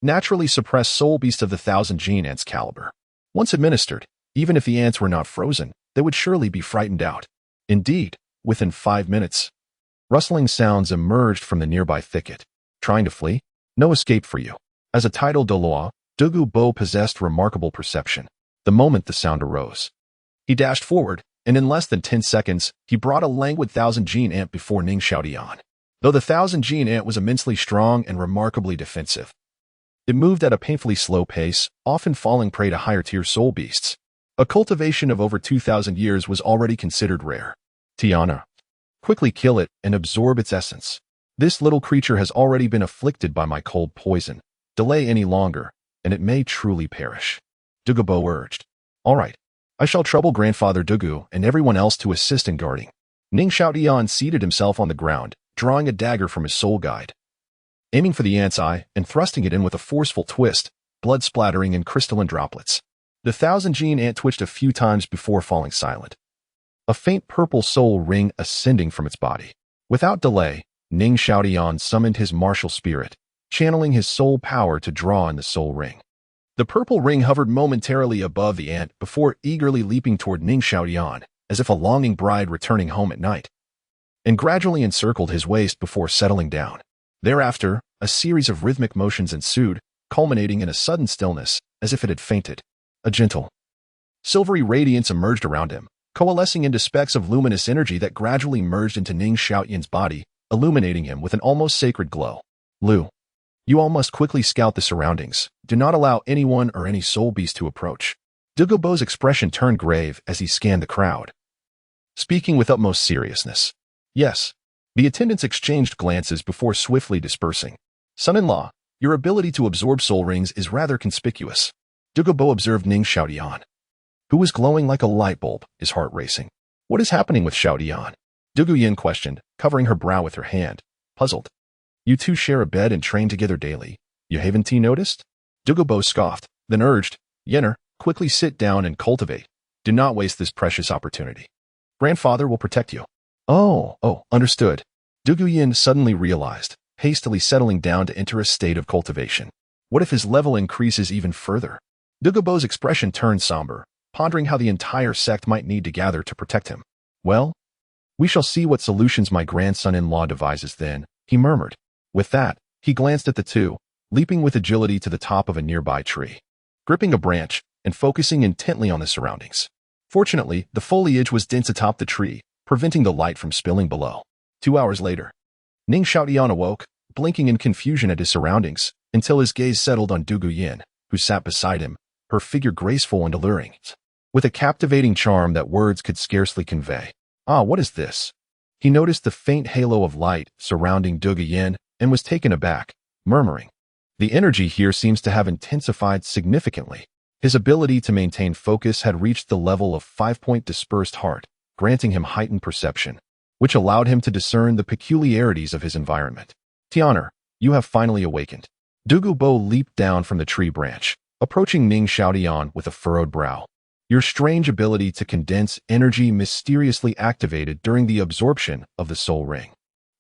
naturally suppressed soul beast of the 1,000 gene ants caliber. Once administered, even if the ants were not frozen, they would surely be frightened out. Indeed, within 5 minutes, rustling sounds emerged from the nearby thicket. Trying to flee? No escape for you. As a titled Douluo, Dugu Bo possessed remarkable perception. The moment the sound arose, he dashed forward, and in less than 10 seconds, he brought a languid 1,000 gene ant before Ning Xiaotian. Though the 1,000 gene ant was immensely strong and remarkably defensive, it moved at a painfully slow pace, often falling prey to higher-tier soul beasts. A cultivation of over 2,000 years was already considered rare. Tiana, quickly kill it and absorb its essence. This little creature has already been afflicted by my cold poison. Delay any longer, and it may truly perish. Dugu Bo urged. All right, I shall trouble Grandfather Dugu and everyone else to assist in guarding. Ning Xiaotian seated himself on the ground, drawing a dagger from his soul guide. Aiming for the ant's eye and thrusting it in with a forceful twist, blood splattering in crystalline droplets. The 1,000 gene ant twitched a few times before falling silent, a faint purple soul ring ascending from its body. Without delay, Ning Xiaotian summoned his martial spirit, channeling his soul power to draw in the soul ring. The purple ring hovered momentarily above the ant before eagerly leaping toward Ning Xiaotian, as if a longing bride returning home at night, and gradually encircled his waist before settling down. Thereafter, a series of rhythmic motions ensued, culminating in a sudden stillness, as if it had fainted. A gentle, silvery radiance emerged around him, coalescing into specks of luminous energy that gradually merged into Ning Xiaotian's body, illuminating him with an almost sacred glow. Lu, you all must quickly scout the surroundings. Do not allow anyone or any soul beast to approach. Dugu Bo's expression turned grave as he scanned the crowd, speaking with utmost seriousness. Yes. The attendants exchanged glances before swiftly dispersing. Son-in-law, your ability to absorb soul rings is rather conspicuous. Dugu Bo observed Ning Xiaotian, who was glowing like a light bulb, his heart racing. What is happening with Xiaotian? Dugu Yan questioned, covering her brow with her hand, puzzled. You two share a bed and train together daily. You haven't noticed? Dugu Bo scoffed, then urged, Yenner, quickly sit down and cultivate. Do not waste this precious opportunity. Grandfather will protect you. Oh, understood. Dugu Yan suddenly realized, hastily settling down to enter a state of cultivation. What if his level increases even further? Dugu Bo's expression turned somber, pondering how the entire sect might need to gather to protect him. Well, we shall see what solutions my grandson-in-law devises then, he murmured. With that, he glanced at the two, leaping with agility to the top of a nearby tree, gripping a branch and focusing intently on the surroundings. Fortunately, the foliage was dense atop the tree, preventing the light from spilling below. 2 hours later, Ning Xiaotian awoke, blinking in confusion at his surroundings, until his gaze settled on Dugu Yan, who sat beside him, her figure graceful and alluring, with a captivating charm that words could scarcely convey. Ah, what is this? He noticed the faint halo of light surrounding Dugu Yan and was taken aback, murmuring, the energy here seems to have intensified significantly. His ability to maintain focus had reached the level of 5-point dispersed heart, granting him heightened perception, which allowed him to discern the peculiarities of his environment. Tianer, you have finally awakened. Dugu Bo leaped down from the tree branch, approaching Ning Xiaotian with a furrowed brow. Your strange ability to condense energy mysteriously activated during the absorption of the soul ring.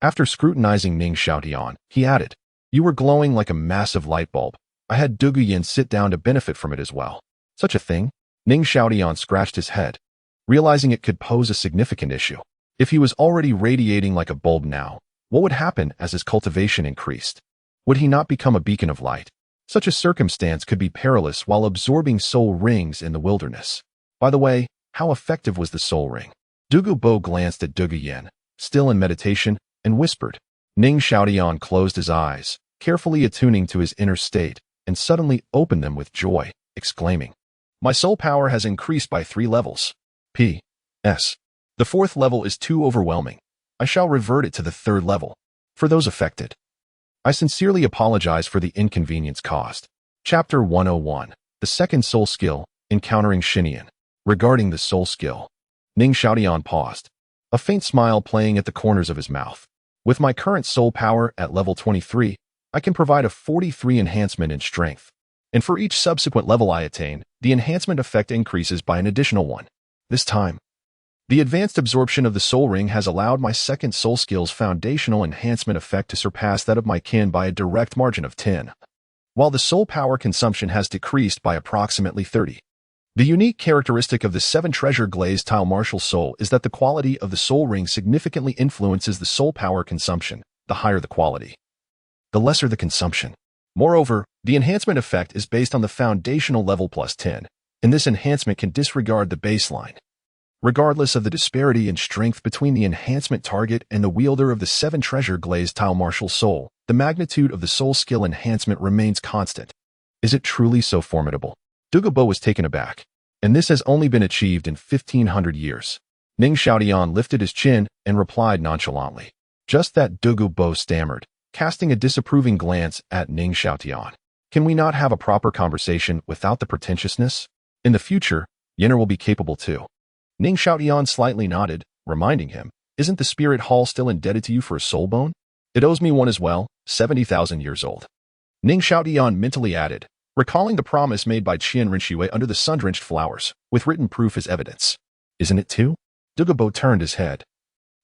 After scrutinizing Ning Xiaotian, he added, "You were glowing like a massive light bulb. I had Dugu Yan sit down to benefit from it as well." Such a thing? Ning Xiaotian scratched his head, realizing it could pose a significant issue. If he was already radiating like a bulb now, what would happen as his cultivation increased? Would he not become a beacon of light? Such a circumstance could be perilous while absorbing soul rings in the wilderness. By the way, how effective was the soul ring? Dugu Bo glanced at Dugu Yan, still in meditation, and whispered. Ning Xiaotian closed his eyes, carefully attuning to his inner state, and suddenly opened them with joy, exclaiming, "My soul power has increased by 3 levels. P.S. The 4th level is too overwhelming. I shall revert it to the 3rd level. For those affected, I sincerely apologize for the inconvenience caused." Chapter 101. The Second Soul Skill, Encountering Xinian. Regarding the soul skill, Ning Xiaotian paused, a faint smile playing at the corners of his mouth. With my current soul power at level 23, I can provide a 43 enhancement in strength. And for each subsequent level I attain, the enhancement effect increases by an additional 1. This time, the advanced absorption of the soul ring has allowed my second soul skill's foundational enhancement effect to surpass that of my kin by a direct margin of 10, while the soul power consumption has decreased by approximately 30. The unique characteristic of the Seven Treasure Glazed Tile martial soul is that the quality of the soul ring significantly influences the soul power consumption. The higher the quality, the lesser the consumption. Moreover, the enhancement effect is based on the foundational level plus 10, and this enhancement can disregard the baseline. Regardless of the disparity in strength between the enhancement target and the wielder of the Seven Treasure Glazed Tile martial soul, the magnitude of the soul skill enhancement remains constant. Is it truly so formidable? Dugu Bo was taken aback, and this has only been achieved in 1,500 years. Ning Xiaotian lifted his chin and replied nonchalantly. Just that, Dugu Bo stammered, casting a disapproving glance at Ning Xiaotian. Can we not have a proper conversation without the pretentiousness? In the future, Yenner will be capable too. Ning Xiaotian slightly nodded, reminding him, "Isn't the spirit hall still indebted to you for a soul bone? It owes me one as well, 70,000 years old." Ning Xiaotian mentally added, recalling the promise made by Qian Renxue under the sun-drenched flowers, with written proof as evidence. "Isn't it too?" Dugu Bo turned his head,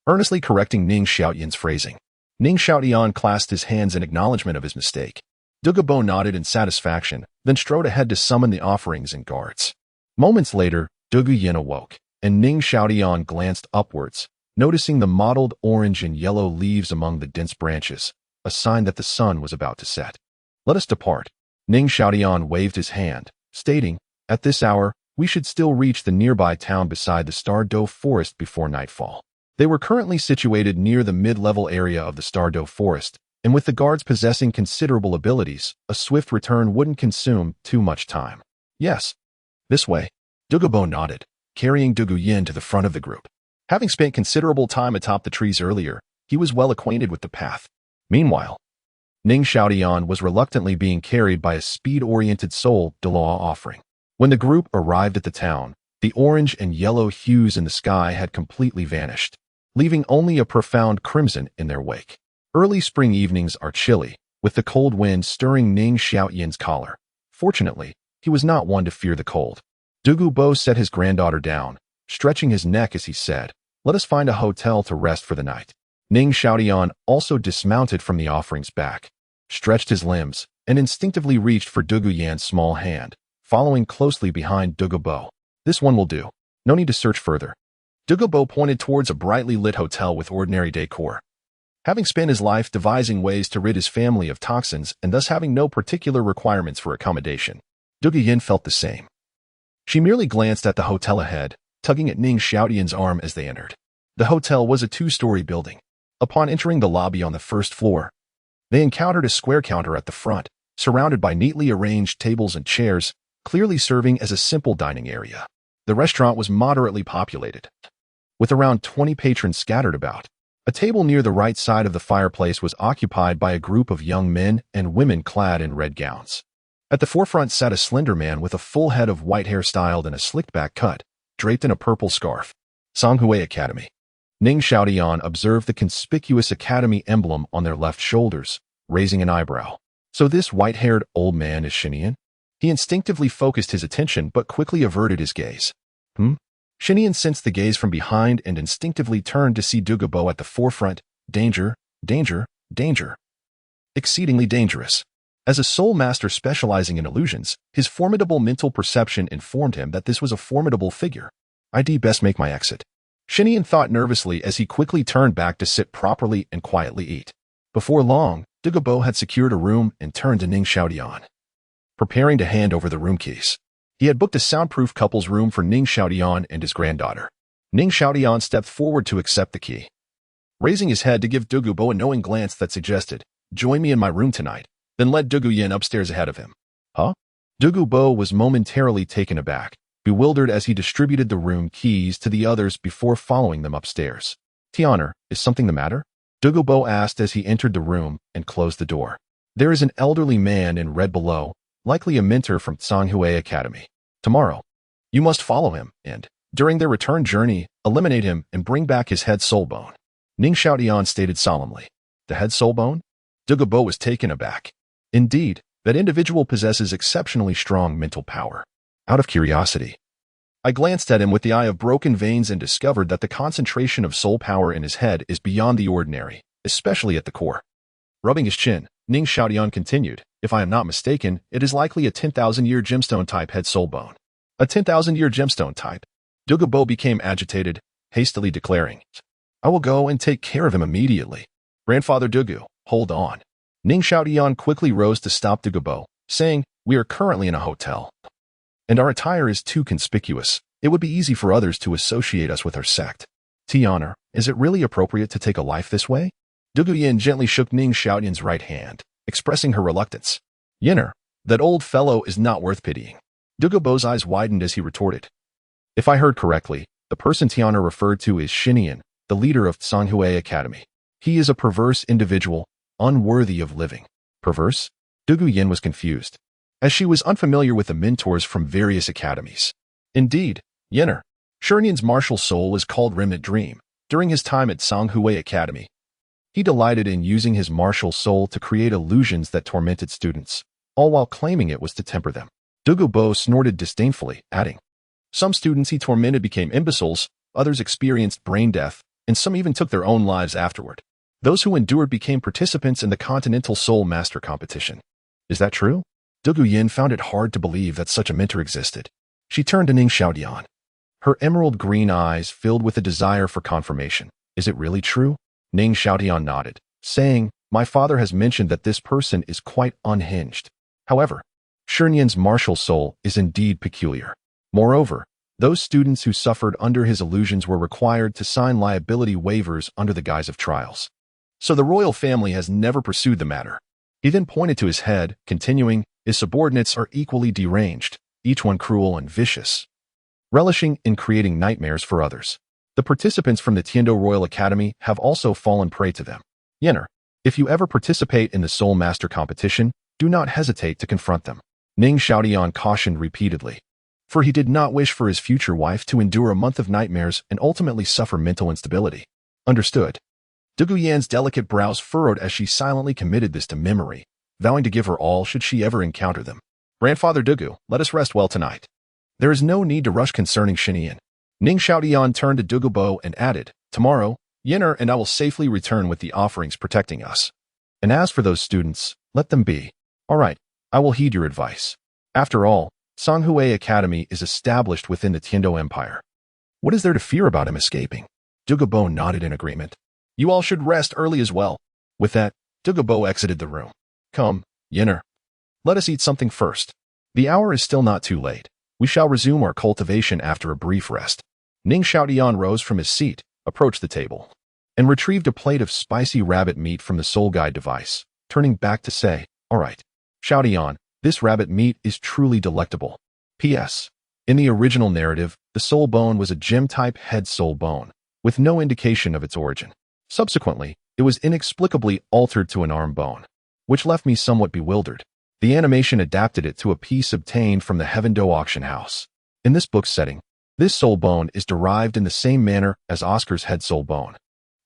earnestly correcting Ning Xiaotian's phrasing. Ning Xiaotian clasped his hands in acknowledgement of his mistake. Dugu Bo nodded in satisfaction, then strode ahead to summon the offerings and guards. Moments later, Dugu Yan awoke, and Ning Xiaotian glanced upwards, noticing the mottled orange and yellow leaves among the dense branches, a sign that the sun was about to set. "Let us depart." Ning Xiaotian waved his hand, stating, "At this hour, we should still reach the nearby town beside the Stardow Forest before nightfall." They were currently situated near the mid-level area of the Stardow Forest, and with the guards possessing considerable abilities, a swift return wouldn't consume too much time. "Yes, this way." Dugu Bo nodded, carrying Dugu Yan to the front of the group. Having spent considerable time atop the trees earlier, he was well acquainted with the path. Meanwhile, Ning Xiaotian was reluctantly being carried by a speed-oriented soul Douluo offering. When the group arrived at the town, the orange and yellow hues in the sky had completely vanished, leaving only a profound crimson in their wake. Early spring evenings are chilly, with the cold wind stirring Ning Xiaotian's collar. Fortunately, he was not one to fear the cold. Dugu Bo set his granddaughter down, stretching his neck as he said, "Let us find a hotel to rest for the night." Ning Xiaotian also dismounted from the offering's back, stretched his limbs, and instinctively reached for Dugu Yan's small hand, following closely behind Dugu Bo. "This one will do. No need to search further." Dugu Bo pointed towards a brightly lit hotel with ordinary decor. Having spent his life devising ways to rid his family of toxins and thus having no particular requirements for accommodation, Dugu Yan felt the same. She merely glanced at the hotel ahead, tugging at Ning Xiaotian's arm as they entered. The hotel was a 2-story building. Upon entering the lobby on the first floor, they encountered a square counter at the front, surrounded by neatly arranged tables and chairs, clearly serving as a simple dining area. The restaurant was moderately populated, with around 20 patrons scattered about. A table near the right side of the fireplace was occupied by a group of young men and women clad in red gowns. At the forefront sat a slender man with a full head of white hair styled in a slicked-back cut, draped in a purple scarf. Songhui Academy. Ning Xiaotian observed the conspicuous academy emblem on their left shoulders, raising an eyebrow. "So this white-haired old man is Xinian?" He instinctively focused his attention but quickly averted his gaze. Xuantian sensed the gaze from behind and instinctively turned to see Dugu Bo at the forefront. Danger, danger, danger. Exceedingly dangerous. As a soul master specializing in illusions, his formidable mental perception informed him that this was a formidable figure. I'd best make my exit. Xuantian thought nervously as he quickly turned back to sit properly and quietly eat. Before long, Dugu Bo had secured a room and turned to Ning Xiaotian, preparing to hand over the room keys. He had booked a soundproof couple's room for Ning Xiaotian and his granddaughter. Ning Xiaotian stepped forward to accept the key, raising his head to give Dugu Bo a knowing glance that suggested, "Join me in my room tonight," then led Dugu Yan upstairs ahead of him. Huh? Dugu Bo was momentarily taken aback, bewildered as he distributed the room keys to the others before following them upstairs. "Tianer, is something the matter?" Dugu Bo asked as he entered the room and closed the door. "There is an elderly man in red below, likely a mentor from Tsanhui Academy. Tomorrow, you must follow him and, during their return journey, eliminate him and bring back his head soul bone," Ning Xiaotian stated solemnly. "The head soul bone?" Dugu Bo was taken aback. Indeed, that individual possesses exceptionally strong mental power. Out of curiosity, I glanced at him with the eye of broken veins and discovered that the concentration of soul power in his head is beyond the ordinary, especially at the core. Rubbing his chin, Ning Xiaotian continued, "If I am not mistaken, it is likely a 10,000-year gemstone type head soul bone." A 10,000-year gemstone type? Dugu Bo became agitated, hastily declaring, "I will go and take care of him immediately." "Grandfather Dugu, hold on." Ning Xiaotian quickly rose to stop Dugu Bo, saying, "We are currently in a hotel, and our attire is too conspicuous. It would be easy for others to associate us with our sect. Tianer, is it really appropriate to take a life this way?" Dugu Yan gently shook Ning Xiaotian's right hand, expressing her reluctance. "Yener, that old fellow is not worth pitying." Dugu Bo's eyes widened as he retorted. "If I heard correctly, the person Tianer referred to is Xuantian, the leader of Tsanhui Academy. He is a perverse individual, unworthy of living." Perverse? Dugu Yan was confused, as she was unfamiliar with the mentors from various academies. Indeed, Yener, Xuantian's martial soul is called Remnant Dream. During his time at Tsanhui Academy, he delighted in using his martial soul to create illusions that tormented students, all while claiming it was to temper them. Dugu Bo snorted disdainfully, adding, "Some students he tormented became imbeciles, others experienced brain death, and some even took their own lives afterward. Those who endured became participants in the Continental Soul Master Competition." "Is that true?" Dugu Yan found it hard to believe that such a mentor existed. She turned to Ning Xiaotian, her emerald green eyes filled with a desire for confirmation. "Is it really true?" Ning Xiaotian nodded, saying, "My father has mentioned that this person is quite unhinged. However, Xuantian's martial soul is indeed peculiar. Moreover, those students who suffered under his illusions were required to sign liability waivers under the guise of trials. So the royal family has never pursued the matter." He then pointed to his head, continuing, "His subordinates are equally deranged, each one cruel and vicious, relishing in creating nightmares for others. The participants from the Tiandou Royal Academy have also fallen prey to them. Yener, if you ever participate in the Soul Master competition, do not hesitate to confront them." Ning Xiaotian cautioned repeatedly, for he did not wish for his future wife to endure a month of nightmares and ultimately suffer mental instability. "Understood." Dugu Yan's delicate brows furrowed as she silently committed this to memory, vowing to give her all should she ever encounter them. "Grandfather Dugu, let us rest well tonight. There is no need to rush concerning Xuantian." Ning Xiaotian turned to Dugu Bo and added, "Tomorrow, Yener and I will safely return with the offerings protecting us. And as for those students, let them be. All right, I will heed your advice. After all, Tsanhui Academy is established within the Tiandou Empire. What is there to fear about him escaping?" Dugu Bo nodded in agreement. "You all should rest early as well." With that, Dugu Bo exited the room. "Come, Yener. Let us eat something first. The hour is still not too late. We shall resume our cultivation after a brief rest." Ning Xiaotian rose from his seat, approached the table, and retrieved a plate of spicy rabbit meat from the soul guide device, turning back to say, "All right, Xiaotian, this rabbit meat is truly delectable. P.S. In the original narrative, the soul bone was a gem-type head soul bone, with no indication of its origin. Subsequently, it was inexplicably altered to an arm bone, which left me somewhat bewildered. The animation adapted it to a piece obtained from the Heaven Do auction house. In this book's setting, this soul bone is derived in the same manner as Oscar's head soul bone,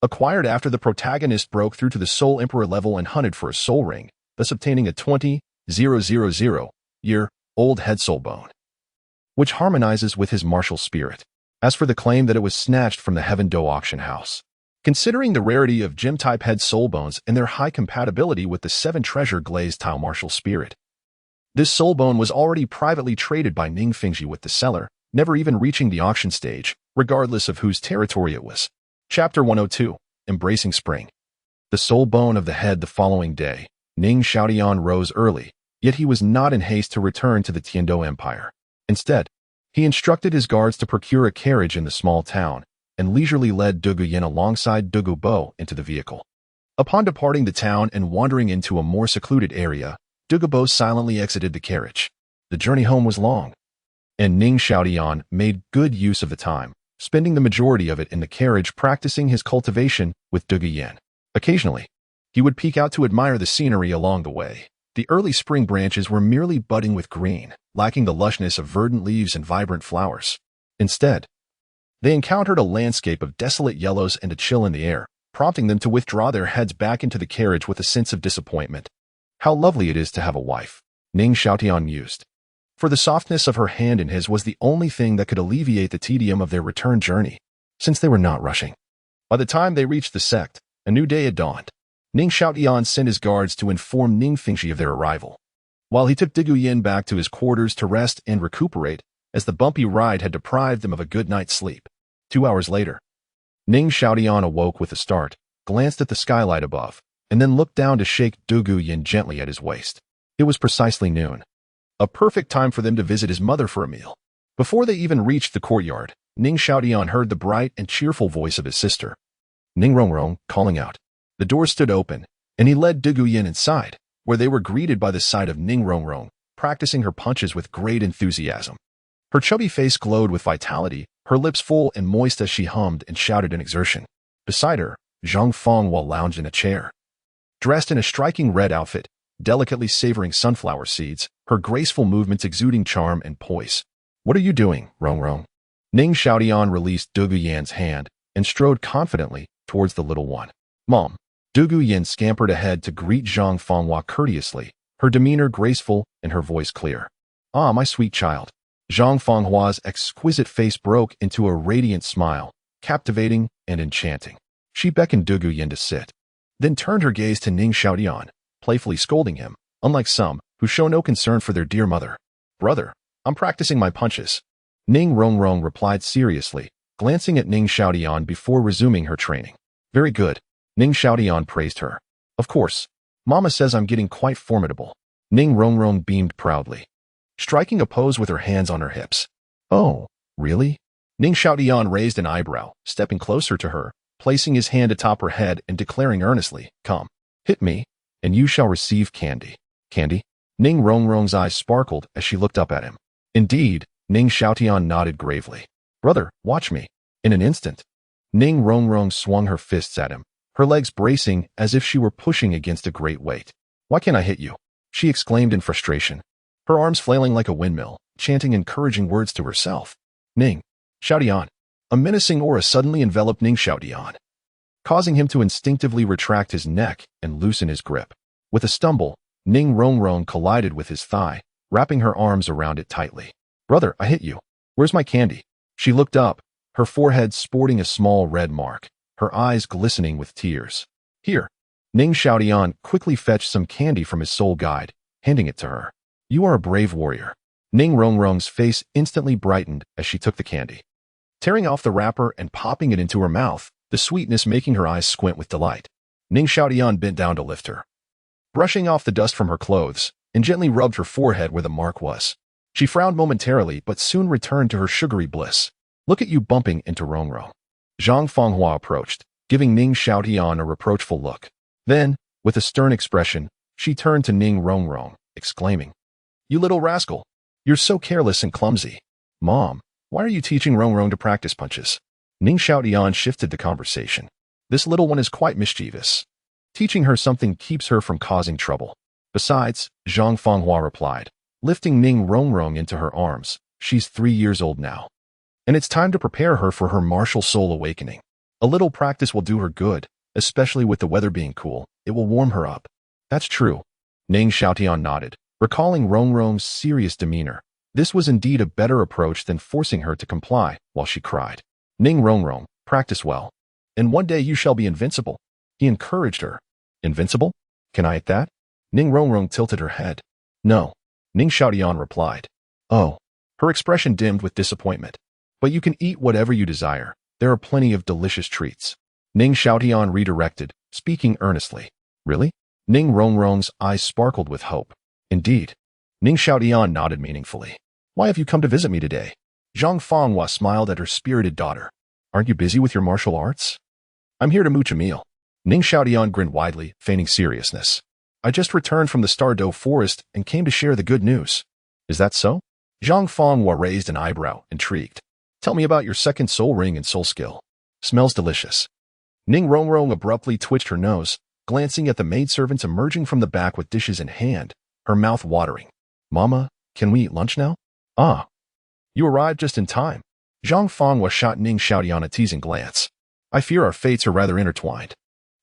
acquired after the protagonist broke through to the Soul Emperor level and hunted for a soul ring, thus obtaining a 20,000 year old head soul bone, which harmonizes with his martial spirit. As for the claim that it was snatched from the Heaven Do auction house, considering the rarity of gem-type head soul bones and their high compatibility with the Seven Treasure Glazed Tile martial spirit, this soul bone was already privately traded by Ning Fengzhi with the seller, never even reaching the auction stage, regardless of whose territory it was. Chapter 102, Embracing Spring. The soul bone of the head. The following day, Ning Xiaotian rose early, yet he was not in haste to return to the Tiandou Empire. Instead, he instructed his guards to procure a carriage in the small town, and leisurely led Dugu Yan alongside Dugu Bo into the vehicle. Upon departing the town and wandering into a more secluded area, Dugu Bo silently exited the carriage. The journey home was long, and Ning Xiaotian made good use of the time, spending the majority of it in the carriage practicing his cultivation with Dugu Yan. Occasionally, he would peek out to admire the scenery along the way. The early spring branches were merely budding with green, lacking the lushness of verdant leaves and vibrant flowers. Instead, they encountered a landscape of desolate yellows and a chill in the air, prompting them to withdraw their heads back into the carriage with a sense of disappointment. How lovely it is to have a wife, Ning Xiaotian mused. For the softness of her hand in his was the only thing that could alleviate the tedium of their return journey, since they were not rushing. By the time they reached the sect, a new day had dawned. Ning Xiaotian sent his guards to inform Ning Fengzhi of their arrival, while he took Dugu Yan back to his quarters to rest and recuperate, as the bumpy ride had deprived them of a good night's sleep. 2 hours later, Ning Xiaotian awoke with a start, glanced at the skylight above, and then looked down to shake Dugu Yan gently at his waist. It was precisely noon, a perfect time for them to visit his mother for a meal. Before they even reached the courtyard, Ning Xiaotian heard the bright and cheerful voice of his sister, Ning Rongrong, calling out. The door stood open, and he led Dugu Yan inside, where they were greeted by the sight of Ning Rongrong, practicing her punches with great enthusiasm. Her chubby face glowed with vitality, her lips full and moist as she hummed and shouted in exertion. Beside her, Zhang Fenghua lounged in a chair. Dressed in a striking red outfit, delicately savoring sunflower seeds, her graceful movements exuding charm and poise. What are you doing, Rongrong? Ning Xiaotian released Dugu Yan's hand and strode confidently towards the little one. Mom. Dugu Yan scampered ahead to greet Zhang Fenghua courteously, her demeanor graceful and her voice clear. Ah, my sweet child. Zhang Fenghua's exquisite face broke into a radiant smile, captivating and enchanting. She beckoned Dugu Yan to sit, then turned her gaze to Ning Xiaotian, playfully scolding him, unlike some who show no concern for their dear mother. Brother, I'm practicing my punches. Ning Rongrong replied seriously, glancing at Ning Xiaotian before resuming her training. Very good. Ning Xiaotian praised her. Of course, Mama says I'm getting quite formidable. Ning Rongrong beamed proudly, striking a pose with her hands on her hips. Oh, really? Ning Xiaotian raised an eyebrow, stepping closer to her, placing his hand atop her head and declaring earnestly, Come, hit me, and you shall receive candy. Candy? Ning Rongrong's eyes sparkled as she looked up at him. Indeed, Ning Xiaotian nodded gravely. Brother, watch me. In an instant, Ning Rongrong swung her fists at him, her legs bracing as if she were pushing against a great weight. Why can't I hit you? She exclaimed in frustration, her arms flailing like a windmill, chanting encouraging words to herself. Ning Xiaotian. A menacing aura suddenly enveloped Ning Xiaotian, causing him to instinctively retract his neck and loosen his grip. With a stumble, Ning Rongrong collided with his thigh, wrapping her arms around it tightly. Brother, I hit you. Where's my candy? She looked up, her forehead sporting a small red mark, her eyes glistening with tears. Here. Ning Xiaotian quickly fetched some candy from his soul guide, handing it to her. You are a brave warrior. Ning Rongrong's face instantly brightened as she took the candy, tearing off the wrapper and popping it into her mouth, the sweetness making her eyes squint with delight. Ning Xiaotian bent down to lift her, brushing off the dust from her clothes, and gently rubbed her forehead where the mark was. She frowned momentarily but soon returned to her sugary bliss. Look at you bumping into Rongrong. Zhang Fenghua approached, giving Ning Xiaotian a reproachful look. Then, with a stern expression, she turned to Ning Rongrong, exclaiming, You little rascal! You're so careless and clumsy. Mom, why are you teaching Rongrong to practice punches? Ning Xiaotian shifted the conversation. This little one is quite mischievous. Teaching her something keeps her from causing trouble. Besides, Zhang Fenghua replied, lifting Ning Rongrong into her arms, she's 3 years old now, and it's time to prepare her for her martial soul awakening. A little practice will do her good, especially with the weather being cool. It will warm her up. That's true. Ning Xiaotian nodded, Recalling Rongrong's serious demeanor, this was indeed a better approach than forcing her to comply while she cried. Ning Rongrong, practice well. And one day you shall be invincible. He encouraged her. Invincible? Can I eat that? Ning Rongrong tilted her head. No. Ning Xiaotian replied. Oh. Her expression dimmed with disappointment. But you can eat whatever you desire. There are plenty of delicious treats. Ning Xiaotian redirected, speaking earnestly. Really? Ning Rongrong's eyes sparkled with hope. Indeed. Ning Xiaotian nodded meaningfully. Why have you come to visit me today? Zhang Fenghua smiled at her spirited daughter. Aren't you busy with your martial arts? I'm here to mooch a meal. Ning Xiaotian grinned widely, feigning seriousness. I just returned from the Stardow Forest and came to share the good news. Is that so? Zhang Fenghua raised an eyebrow, intrigued. Tell me about your second soul ring and soul skill. Smells delicious. Ning Rongrong abruptly twitched her nose, glancing at the maidservants emerging from the back with dishes in hand, her mouth watering. Mama, can we eat lunch now? Ah. You arrived just in time. Zhang Fenghua shot Ning Xiaotian a teasing glance. I fear our fates are rather intertwined.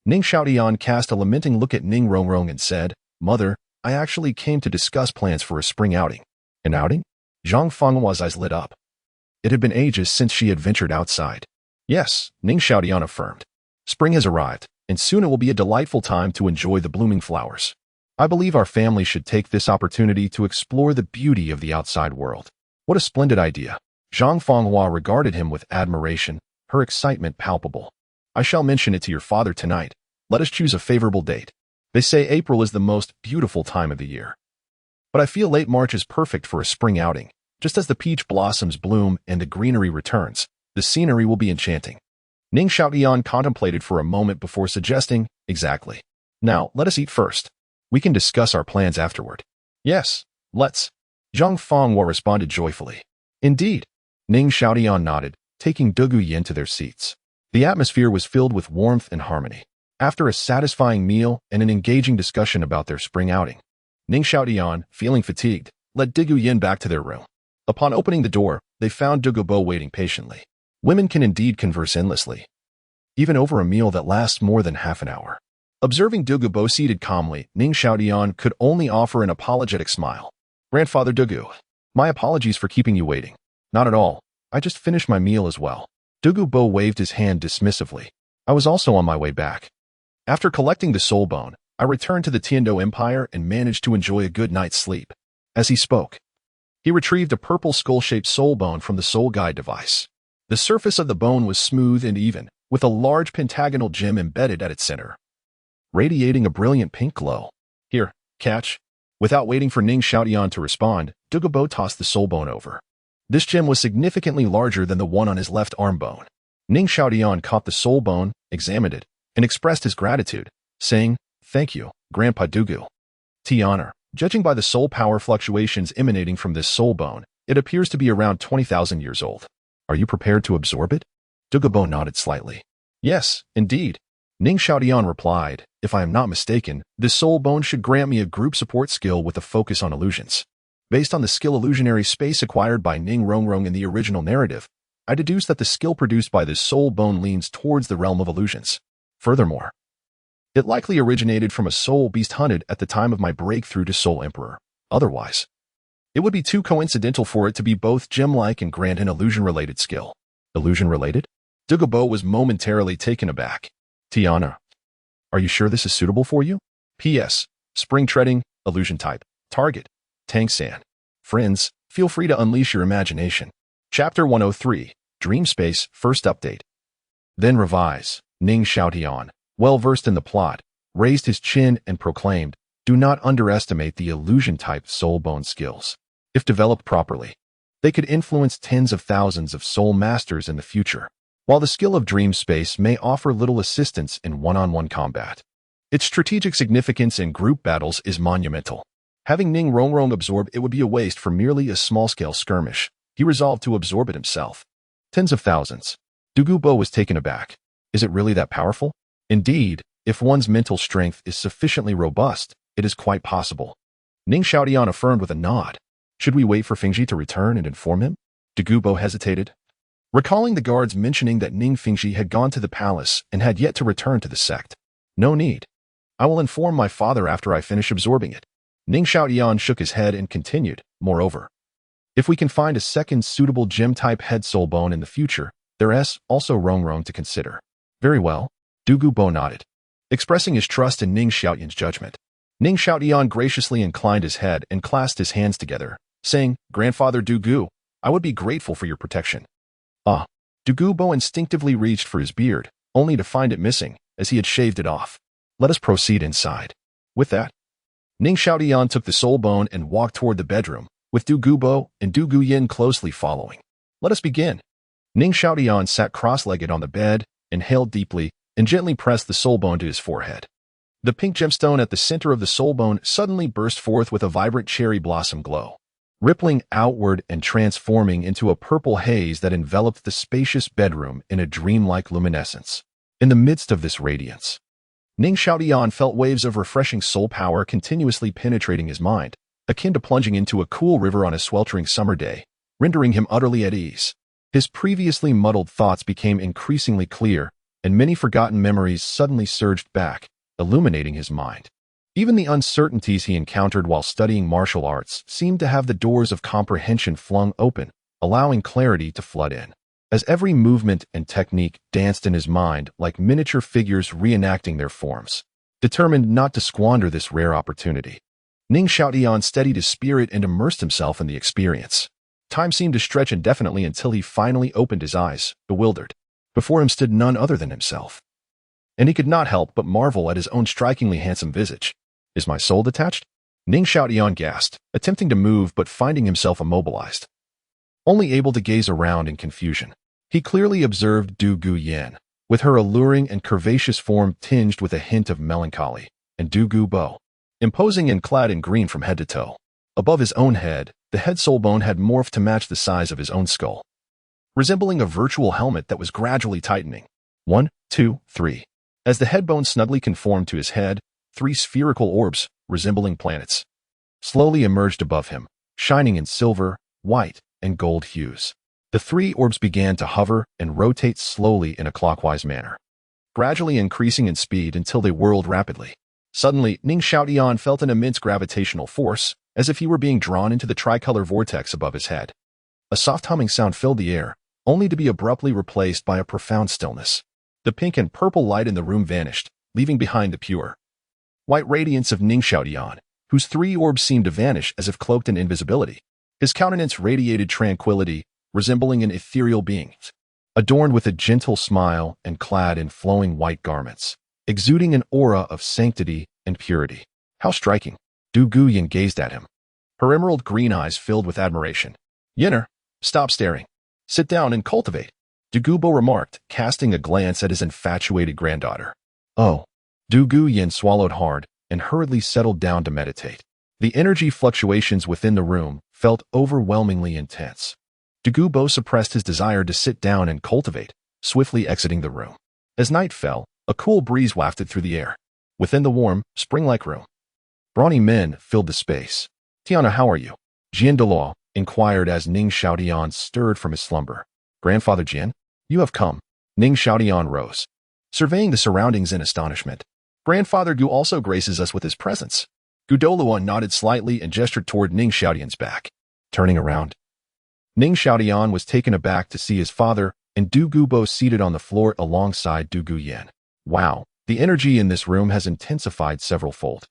Ning Xiaotian cast a lamenting look at Ning Rongrong and said, Mother, I actually came to discuss plans for a spring outing. An outing? Zhang Fenghua's eyes lit up. It had been ages since she had ventured outside. Yes, Ning Xiaotian affirmed. Spring has arrived, and soon it will be a delightful time to enjoy the blooming flowers. I believe our family should take this opportunity to explore the beauty of the outside world. What a splendid idea. Zhang Fenghua regarded him with admiration, her excitement palpable. I shall mention it to your father tonight. Let us choose a favorable date. They say April is the most beautiful time of the year. But I feel late March is perfect for a spring outing. Just as the peach blossoms bloom and the greenery returns, the scenery will be enchanting. Ning Xiaotian contemplated for a moment before suggesting, exactly. Now, let us eat first. We can discuss our plans afterward. Yes, let's. Zhang Fenghua responded joyfully. Indeed. Ning Xiaotian nodded, taking Dugu Yan to their seats. The atmosphere was filled with warmth and harmony. After a satisfying meal and an engaging discussion about their spring outing, Ning Xiaotian, feeling fatigued, led Dugu Yan back to their room. Upon opening the door, they found Dugu Bo waiting patiently. Women can indeed converse endlessly, even over a meal that lasts more than half an hour. Observing Dugu Bo seated calmly, Ning Xiaotian could only offer an apologetic smile. Grandfather Dugu, my apologies for keeping you waiting. Not at all. I just finished my meal as well. Dugu Bo waved his hand dismissively. I was also on my way back. After collecting the soul bone, I returned to the Tiandou Empire and managed to enjoy a good night's sleep. As he spoke, he retrieved a purple skull-shaped soul bone from the soul guide device. The surface of the bone was smooth and even, with a large pentagonal gem embedded at its center, radiating a brilliant pink glow. Here, catch. Without waiting for Ning Xiaotian to respond, Dugu Bo tossed the soul bone over. This gem was significantly larger than the one on his left arm bone. Ning Xiaotian caught the soul bone, examined it, and expressed his gratitude, saying, Thank you, Grandpa Dugu. Honor. Judging by the soul power fluctuations emanating from this soul bone, it appears to be around 20,000 years old. Are you prepared to absorb it? Dugu Bo nodded slightly. Yes, indeed. Ning Xiaotian replied, If I am not mistaken, this soul bone should grant me a group support skill with a focus on illusions. Based on the skill illusionary space acquired by Ning Rongrong in the original narrative, I deduce that the skill produced by this soul bone leans towards the realm of illusions. Furthermore, it likely originated from a soul beast hunted at the time of my breakthrough to Soul Emperor. Otherwise, it would be too coincidental for it to be both gem-like and grant an illusion-related skill. Illusion-related? Dugu Bo was momentarily taken aback. Tiana, are you sure this is suitable for you? P.S. Spring treading, illusion type. Target, Tang San. Friends, feel free to unleash your imagination. Chapter 103, Dream Space, First Update. Then revise. Ning Xiaotian, well-versed in the plot, raised his chin and proclaimed, Do not underestimate the illusion-type soul bone skills. If developed properly, they could influence tens of thousands of soul masters in the future. While the skill of dream space may offer little assistance in one-on-one combat, its strategic significance in group battles is monumental. Having Ning Rongrong absorb it would be a waste for merely a small-scale skirmish. He resolved to absorb it himself. Tens of thousands. Dugu Bo was taken aback. Is it really that powerful? Indeed, if one's mental strength is sufficiently robust, it is quite possible. Ning Xiaotian affirmed with a nod. Should we wait for Fengzhi to return and inform him? Dugu Bo hesitated, recalling the guards mentioning that Ning Fengzhi had gone to the palace and had yet to return to the sect. No need. I will inform my father after I finish absorbing it. Ning Xiaotian shook his head and continued, moreover, if we can find a second suitable gem-type head soul bone in the future, there's also Rongrong to consider. Very well. Dugu Bo nodded, expressing his trust in Ning Xiaotian's judgment. Ning Xiaotian graciously inclined his head and clasped his hands together, saying, Grandfather Dugu, I would be grateful for your protection. Ah. Dugu Bo instinctively reached for his beard, only to find it missing, as he had shaved it off. Let us proceed inside. With that, Ning Xiaotian took the soul bone and walked toward the bedroom, with Dugu Bo and Dugu Yan closely following. Let us begin. Ning Xiaotian sat cross-legged on the bed, inhaled deeply, and gently pressed the soul bone to his forehead. The pink gemstone at the center of the soul bone suddenly burst forth with a vibrant cherry blossom glow, rippling outward and transforming into a purple haze that enveloped the spacious bedroom in a dreamlike luminescence. In the midst of this radiance, Ning Xiaotian felt waves of refreshing soul power continuously penetrating his mind, akin to plunging into a cool river on a sweltering summer day, rendering him utterly at ease. His previously muddled thoughts became increasingly clear, and many forgotten memories suddenly surged back, illuminating his mind. Even the uncertainties he encountered while studying martial arts seemed to have the doors of comprehension flung open, allowing clarity to flood in. As every movement and technique danced in his mind like miniature figures reenacting their forms, determined not to squander this rare opportunity, Ning Xiaotian steadied his spirit and immersed himself in the experience. Time seemed to stretch indefinitely until he finally opened his eyes, bewildered. Before him stood none other than himself, and he could not help but marvel at his own strikingly handsome visage. Is my soul detached? Ning Xiaotian gasped, attempting to move but finding himself immobilized, only able to gaze around in confusion. He clearly observed Dugu Yan, with her alluring and curvaceous form tinged with a hint of melancholy, and Dugu Bo, imposing and clad in green from head to toe. Above his own head, the head soul bone had morphed to match the size of his own skull, resembling a virtual helmet that was gradually tightening. 1, 2, 3. As the head bone snugly conformed to his head, 3 spherical orbs, resembling planets, slowly emerged above him, shining in silver, white, and gold hues. The 3 orbs began to hover and rotate slowly in a clockwise manner, gradually increasing in speed until they whirled rapidly. Suddenly, Ning Xiaotian felt an immense gravitational force, as if he were being drawn into the tricolor vortex above his head. A soft humming sound filled the air, only to be abruptly replaced by a profound stillness. The pink and purple light in the room vanished, leaving behind the pure white radiance of Ning Xiaotian, whose 3 orbs seemed to vanish as if cloaked in invisibility. His countenance radiated tranquility, resembling an ethereal being, adorned with a gentle smile and clad in flowing white garments, exuding an aura of sanctity and purity. How striking! Dugu Yan gazed at him, her emerald green eyes filled with admiration. Yenner, stop staring. Sit down and cultivate, Dugu Bo remarked, casting a glance at his infatuated granddaughter. Oh. Dugu Yan swallowed hard and hurriedly settled down to meditate. The energy fluctuations within the room felt overwhelmingly intense. Dugu Bo suppressed his desire to sit down and cultivate, swiftly exiting the room. As night fell, a cool breeze wafted through the air. Within the warm, spring-like room, brawny men filled the space. Tiana, how are you? Jian Douluo inquired as Ning Xiaotian stirred from his slumber. Grandfather Jian, you have come. Ning Xiaotian rose, surveying the surroundings in astonishment. Grandfather Gu also graces us with his presence. Douluo nodded slightly and gestured toward Ning Xiaotian's back. Turning around, Ning Xiaotian was taken aback to see his father and Dugu Bo seated on the floor alongside Dugu Yan. Wow, the energy in this room has intensified several-fold.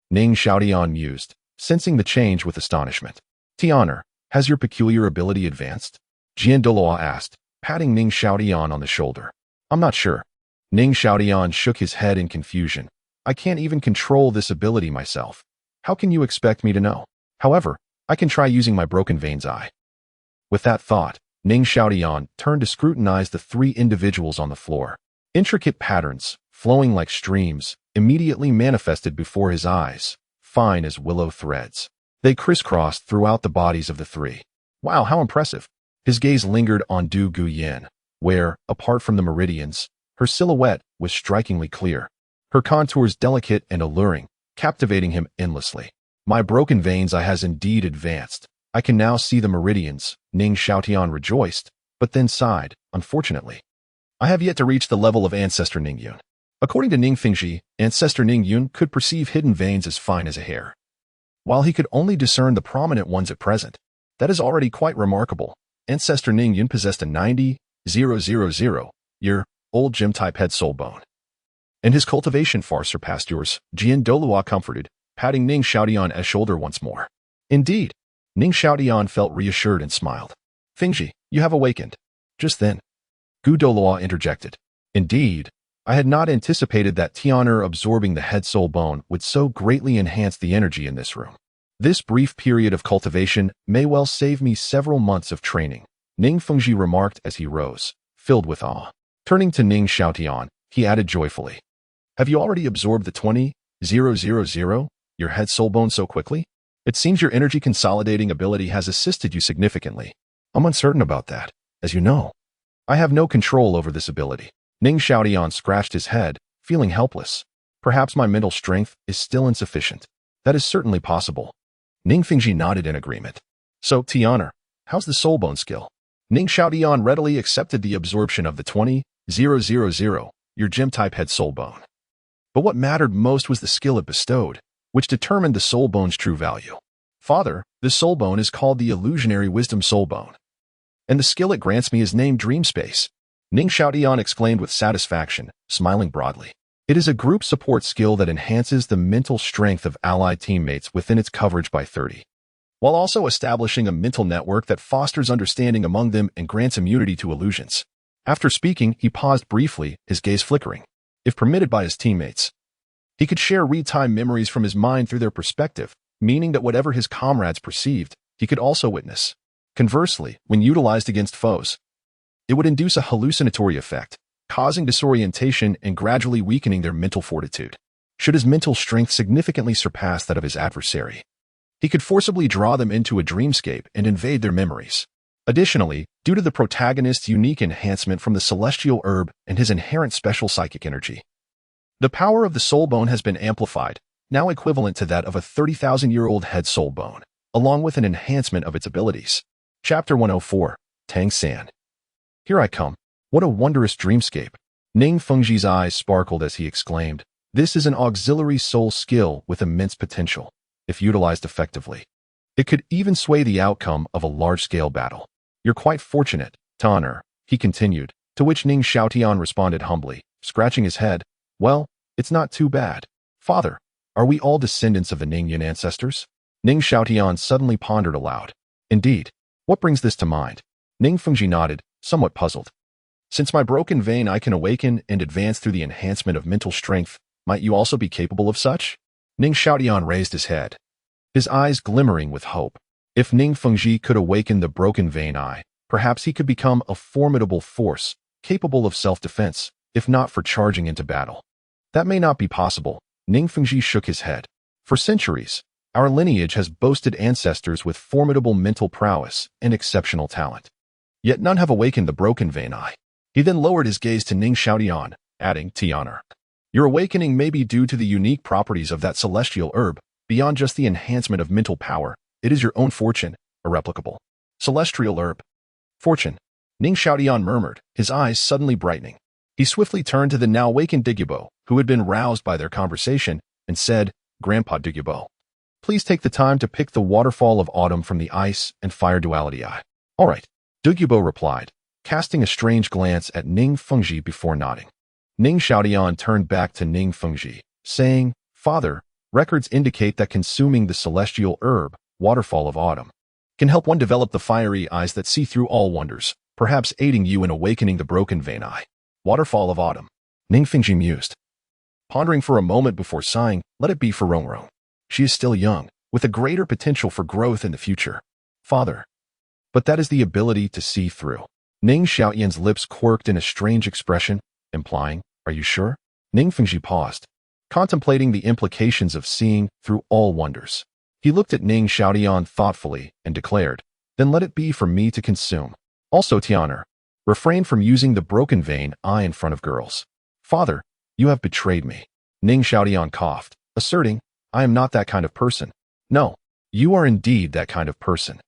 Ning Xiaotian mused, sensing the change with astonishment. Tianer, has your peculiar ability advanced? Jian Douluo asked, patting Ning Xiaotian on the shoulder. I'm not sure. Ning Xiaotian shook his head in confusion. I can't even control this ability myself. How can you expect me to know? However, I can try using my broken veins eye. With that thought, Ning Xiaotian turned to scrutinize the 3 individuals on the floor. Intricate patterns, flowing like streams, immediately manifested before his eyes, fine as willow threads. They crisscrossed throughout the bodies of the 3. Wow, how impressive! His gaze lingered on Dugu Yan, where, apart from the meridians, her silhouette was strikingly clear, her contours delicate and alluring, captivating him endlessly. My broken veins eye has indeed advanced. I can now see the meridians, Ning Xiaotian rejoiced, but then sighed, unfortunately. I have yet to reach the level of Ancestor Ning Yun. According to Ning Fengzhi, Ancestor Ning Yun could perceive hidden veins as fine as a hair. While he could only discern the prominent ones at present, that is already quite remarkable. Ancestor Ning Yun possessed a 90,000-year-old gem-type head soul bone. And his cultivation far surpassed yours, Jian Douluo comforted, patting Ning Xiaotian's shoulder once more. Indeed, Ning Xiaotian felt reassured and smiled. Fengzhi, you have awakened. Just then, Gu Douluo interjected. Indeed, I had not anticipated that Tian'er absorbing the head soul bone would so greatly enhance the energy in this room. This brief period of cultivation may well save me several months of training, Ning Fengzhi remarked as he rose, filled with awe. Turning to Ning Xiaotian, he added joyfully, have you already absorbed the 20,000, your head soul bone so quickly? It seems your energy consolidating ability has assisted you significantly. I'm uncertain about that, as you know. I have no control over this ability. Ning Xiaotian scratched his head, feeling helpless. Perhaps my mental strength is still insufficient. That is certainly possible. Ning Fengzhi nodded in agreement. So, Tian'er, how's the soul bone skill? Ning Xiaotian readily accepted the absorption of the 20,000, your gem-type head soul bone. But what mattered most was the skill it bestowed, which determined the soul bone's true value. Father, this soul bone is called the Illusionary Wisdom Soul Bone. And the skill it grants me is named Dream Space. Ning Xiaotian exclaimed with satisfaction, smiling broadly. It is a group support skill that enhances the mental strength of allied teammates within its coverage by 30, while also establishing a mental network that fosters understanding among them and grants immunity to illusions. After speaking, he paused briefly, his gaze flickering. If permitted by his teammates, he could share real-time memories from his mind through their perspective, meaning that whatever his comrades perceived, he could also witness. Conversely, when utilized against foes, it would induce a hallucinatory effect, causing disorientation and gradually weakening their mental fortitude. Should his mental strength significantly surpass that of his adversary, he could forcibly draw them into a dreamscape and invade their memories. Additionally, due to the protagonist's unique enhancement from the celestial herb and his inherent special psychic energy, the power of the soul bone has been amplified, now equivalent to that of a 30,000-year-old head soul bone, along with an enhancement of its abilities. Chapter 104, Tang San. Here I come. What a wondrous dreamscape. Ning Fengzhi's eyes sparkled as he exclaimed, this is an auxiliary soul skill with immense potential. If utilized effectively, it could even sway the outcome of a large-scale battle. You're quite fortunate, Tian'er, he continued, to which Ning Xiaotian responded humbly, scratching his head. Well, it's not too bad. Father, are we all descendants of the Ning Yan ancestors? Ning Xiaotian suddenly pondered aloud. Indeed. What brings this to mind? Ning Fengzhi nodded, somewhat puzzled. Since my broken vein I can awaken and advance through the enhancement of mental strength, might you also be capable of such? Ning Xiaotian raised his head, his eyes glimmering with hope. If Ning Fengzhi could awaken the broken vein perhaps he could become a formidable force, capable of self-defense, if not for charging into battle. That may not be possible, Ning Fengzhi shook his head. For centuries, our lineage has boasted ancestors with formidable mental prowess and exceptional talent. Yet none have awakened the broken vein. He then lowered his gaze to Ning Xiaotian, adding, Tian'er, your awakening may be due to the unique properties of that celestial herb. Beyond just the enhancement of mental power, it is your own fortune, irreplicable. Celestial herb. Fortune. Ning Xiaotian murmured, his eyes suddenly brightening. He swiftly turned to the now awakened Dugu Bo, who had been roused by their conversation, and said, Grandpa Dugu Bo, please take the time to pick the waterfall of autumn from the ice and fire duality. All right, Dugu Bo replied, casting a strange glance at Ning Fengzhi before nodding. Ning Xiaotian turned back to Ning Fengzhi, saying, Father, records indicate that consuming the celestial herb, waterfall of autumn, can help one develop the fiery eyes that see through all wonders, perhaps aiding you in awakening the broken vein. Waterfall of autumn. Ning Fengzhi mused, pondering for a moment before sighing, let it be for Rongrong. She is still young, with a greater potential for growth in the future. Father. But that is the ability to see through. Ning Xiaotian's lips quirked in a strange expression, implying, are you sure? Ning Fengzhi paused, contemplating the implications of seeing through all wonders. He looked at Ning Xiaotian thoughtfully and declared, then let it be for me to consume. Also, Tian'er, refrain from using the broken vein in front of girls. Father, you have betrayed me. Ning Xiaotian coughed, asserting, I am not that kind of person. No, you are indeed that kind of person.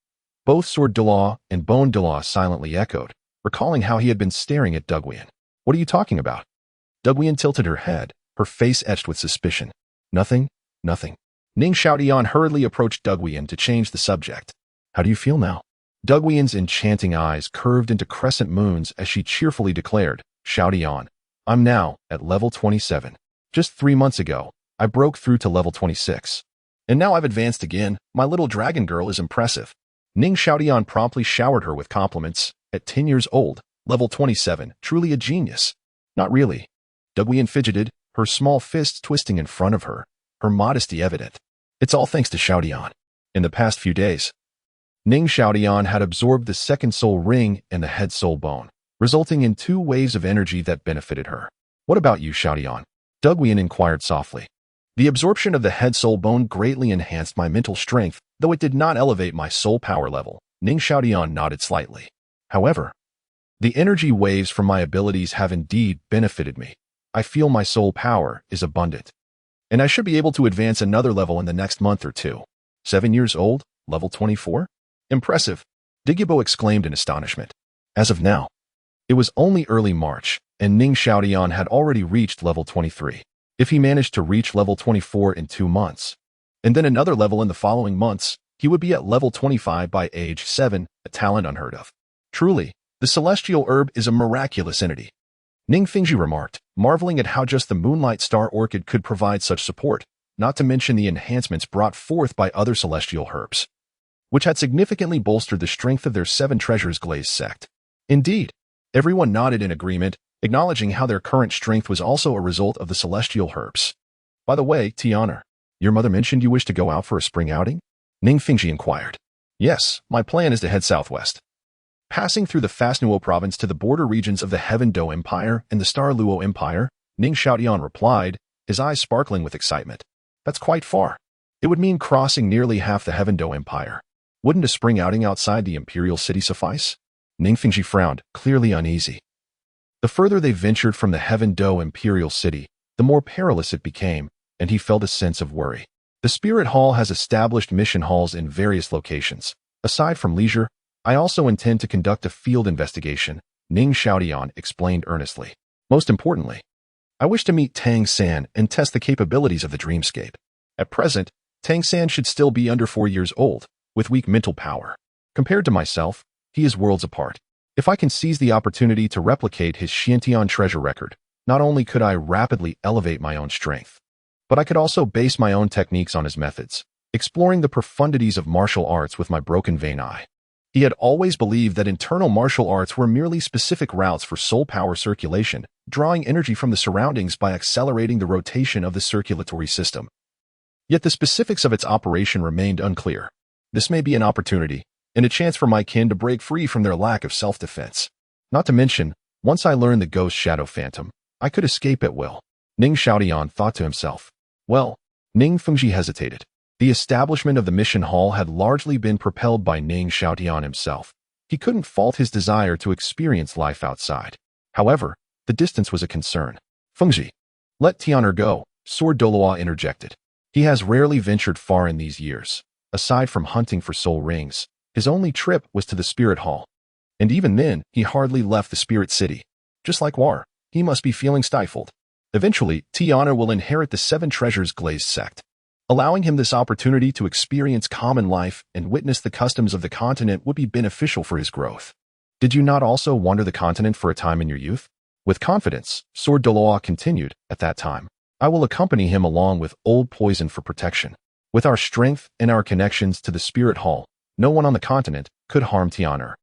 Both Sword Douluo and Bone Douluo silently echoed, recalling how he had been staring at Dugu Yan. What are you talking about? Dugu Yan tilted her head, her face etched with suspicion. Nothing, nothing. Ning Xiaotian hurriedly approached Dugu Yan to change the subject. How do you feel now? Dugu Yan's enchanting eyes curved into crescent moons as she cheerfully declared, Xiaotian, I'm now at level 27. Just 3 months ago, I broke through to level 26. And now I've advanced again. My little dragon girl is impressive. Ning Xiaotian promptly showered her with compliments. At 10 years old, level 27, truly a genius. Not really. Dugu Yan fidgeted, her small fists twisting in front of her, her modesty evident. It's all thanks to Xiaotian. In the past few days, Ning Xiaotian had absorbed the second soul ring and the head soul bone, resulting in 2 waves of energy that benefited her. What about you, Xiaotian? Dugu Yan inquired softly. The absorption of the head soul bone greatly enhanced my mental strength, though it did not elevate my soul power level. Ning Xiaotian nodded slightly. However, the energy waves from my abilities have indeed benefited me. I feel my soul power is abundant, and I should be able to advance another level in the next month or 2. 7 years old, level 24? Impressive, Dugu Bo exclaimed in astonishment. As of now, it was only early March, and Ning Xiaotian had already reached level 23. If he managed to reach level 24 in 2 months, and then another level in the following months, he would be at level 25 by age 7, a talent unheard of. Truly, the celestial herb is a miraculous entity. Ning Fengzhi remarked, marveling at how just the Moonlight Star Orchid could provide such support, not to mention the enhancements brought forth by other celestial herbs, which had significantly bolstered the strength of their Seven Treasures Glazed sect. Indeed, everyone nodded in agreement, acknowledging how their current strength was also a result of the celestial herbs. By the way, Tiana, your mother mentioned you wish to go out for a spring outing? Ning Fengzhi inquired. Yes, my plan is to head southwest, passing through the Fastnuo province to the border regions of the Heaven Do Empire and the Star Luo Empire. Ning Xiaotian replied, his eyes sparkling with excitement. That's quite far. It would mean crossing nearly half the Heaven Do Empire. Wouldn't a spring outing outside the imperial city suffice? Ning Fengzhi frowned, clearly uneasy. The further they ventured from the Heaven Do imperial city, the more perilous it became, and he felt a sense of worry. The Spirit Hall has established mission halls in various locations. Aside from leisure, I also intend to conduct a field investigation, Ning Xiaotian explained earnestly. Most importantly, I wish to meet Tang San and test the capabilities of the dreamscape. At present, Tang San should still be under 4 years old, with weak mental power. Compared to myself, he is worlds apart. If I can seize the opportunity to replicate his Xuantian treasure record, not only could I rapidly elevate my own strength, but I could also base my own techniques on his methods, exploring the profundities of martial arts with my broken vein eye. He had always believed that internal martial arts were merely specific routes for soul power circulation, drawing energy from the surroundings by accelerating the rotation of the circulatory system. Yet the specifics of its operation remained unclear. This may be an opportunity, and a chance for my kin to break free from their lack of self-defense. Not to mention, once I learn the ghost shadow phantom, I could escape at will. Ning Xiaotian thought to himself. Well, Ning Fengzhi hesitated. The establishment of the mission hall had largely been propelled by Ning Xiaotian himself. He couldn't fault his desire to experience life outside. However, the distance was a concern. Fengzhi, let Tianer go, Sword Douluo interjected. He has rarely ventured far in these years. Aside from hunting for soul rings, his only trip was to the Spirit Hall. And even then, he hardly left the Spirit City. Just like War, he must be feeling stifled. Eventually, Tiana will inherit the Seven Treasures Glazed sect. Allowing him this opportunity to experience common life and witness the customs of the continent would be beneficial for his growth. Did you not also wander the continent for a time in your youth? With confidence, Sword Douluo continued, at that time, I will accompany him along with Old Poison for protection. With our strength and our connections to the Spirit Hall, no one on the continent could harm Tianer.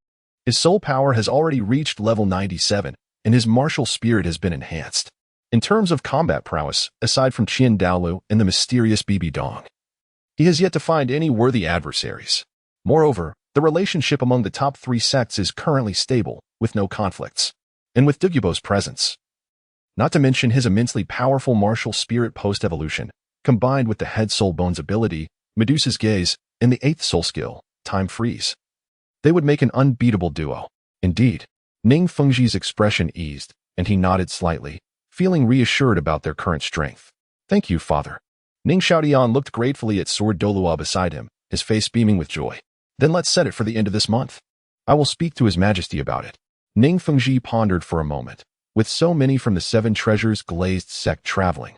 His soul power has already reached level 97, and his martial spirit has been enhanced. In terms of combat prowess, aside from Qian Daolu and the mysterious Bibi Dong, he has yet to find any worthy adversaries. Moreover, the relationship among the top 3 sects is currently stable, with no conflicts. And with Dugu Bo's presence, not to mention his immensely powerful martial spirit post-evolution, combined with the head soul bone's ability, Medusa's gaze, and the 8th soul skill, time freeze, they would make an unbeatable duo. Indeed, Ning Fengzhi's expression eased, and he nodded slightly, feeling reassured about their current strength. Thank you, father. Ning Xiaotian looked gratefully at Sword Douluo beside him, his face beaming with joy. Then let's set it for the end of this month. I will speak to His Majesty about it. Ning Fengzhi pondered for a moment. With so many from the Seven Treasures Glazed sect traveling,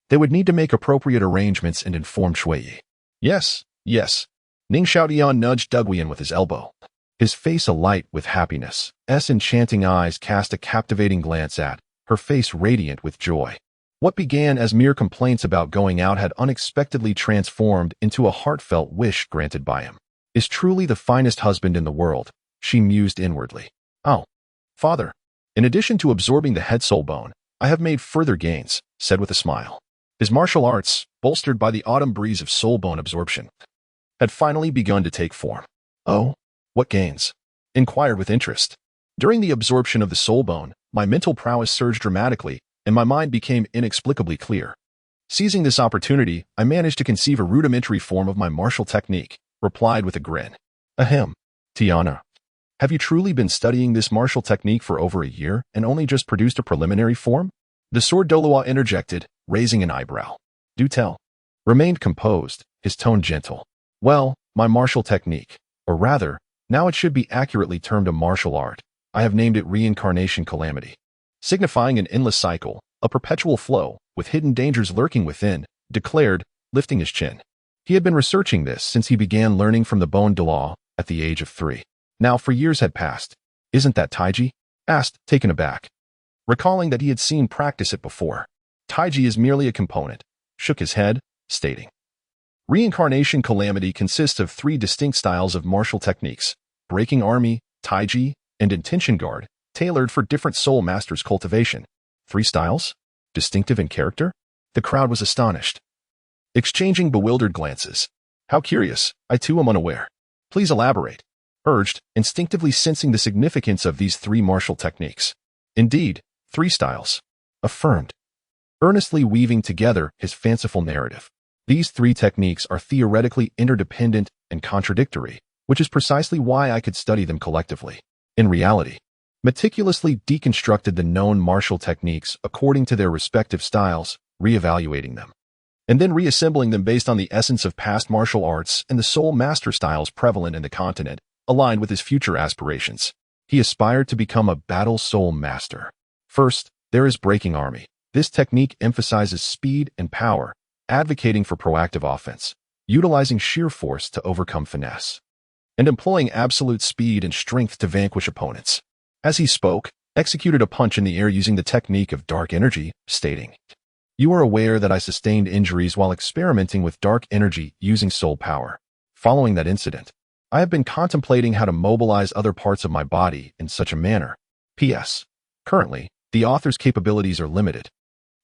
They would need to make appropriate arrangements and inform Shui. Yes, yes. Ning Xiaotian nudged Dugu Yan with his elbow. His face alight with happiness. S enchanting eyes cast a captivating glance at, her face radiant with joy. What began as mere complaints about going out had unexpectedly transformed into a heartfelt wish granted by him. Is truly the finest husband in the world, she mused inwardly. Oh, father, in addition to absorbing the head soul bone, I have made further gains, said with a smile. His martial arts, bolstered by the autumn breeze of soul bone absorption, had finally begun to take form. Oh, what gains? Inquired with interest. During the absorption of the soul bone, my mental prowess surged dramatically, and my mind became inexplicably clear. Seizing this opportunity, I managed to conceive a rudimentary form of my martial technique, replied with a grin. Ahem, Tiana. Have you truly been studying this martial technique for over a year and only just produced a preliminary form? The sword Douluo interjected, raising an eyebrow. Do tell. Remained composed, his tone gentle. Well, my martial technique, or rather, now it should be accurately termed a martial art. I have named it Reincarnation Calamity, signifying an endless cycle, a perpetual flow, with hidden dangers lurking within, declared, lifting his chin. He had been researching this since he began learning from the Bone Douluo at the age of 3. Now, for years had passed. Isn't that Taiji? Asked, taken aback. Recalling that he had seen practice it before. Taiji is merely a component, shook his head, stating. Reincarnation Calamity consists of 3 distinct styles of martial techniques, Breaking Army, Taiji, and Intention Guard, tailored for different soul masters' cultivation. 3 styles? Distinctive in character? The crowd was astonished, exchanging bewildered glances. How curious, I too am unaware. Please elaborate, urged, instinctively sensing the significance of these 3 martial techniques. Indeed, 3 styles, affirmed, earnestly weaving together his fanciful narrative. These 3 techniques are theoretically interdependent and contradictory, which is precisely why I could study them collectively. In reality, meticulously deconstructed the known martial techniques according to their respective styles, re-evaluating them, and then reassembling them based on the essence of past martial arts and the soul master styles prevalent in the continent, aligned with his future aspirations. He aspired to become a battle soul master. First, there is Breaking Army. This technique emphasizes speed and power, advocating for proactive offense, utilizing sheer force to overcome finesse, and employing absolute speed and strength to vanquish opponents. As he spoke, executed a punch in the air using the technique of dark energy, stating, You are aware that I sustained injuries while experimenting with dark energy using soul power. Following that incident, I have been contemplating how to mobilize other parts of my body in such a manner. P.S. Currently, the author's capabilities are limited,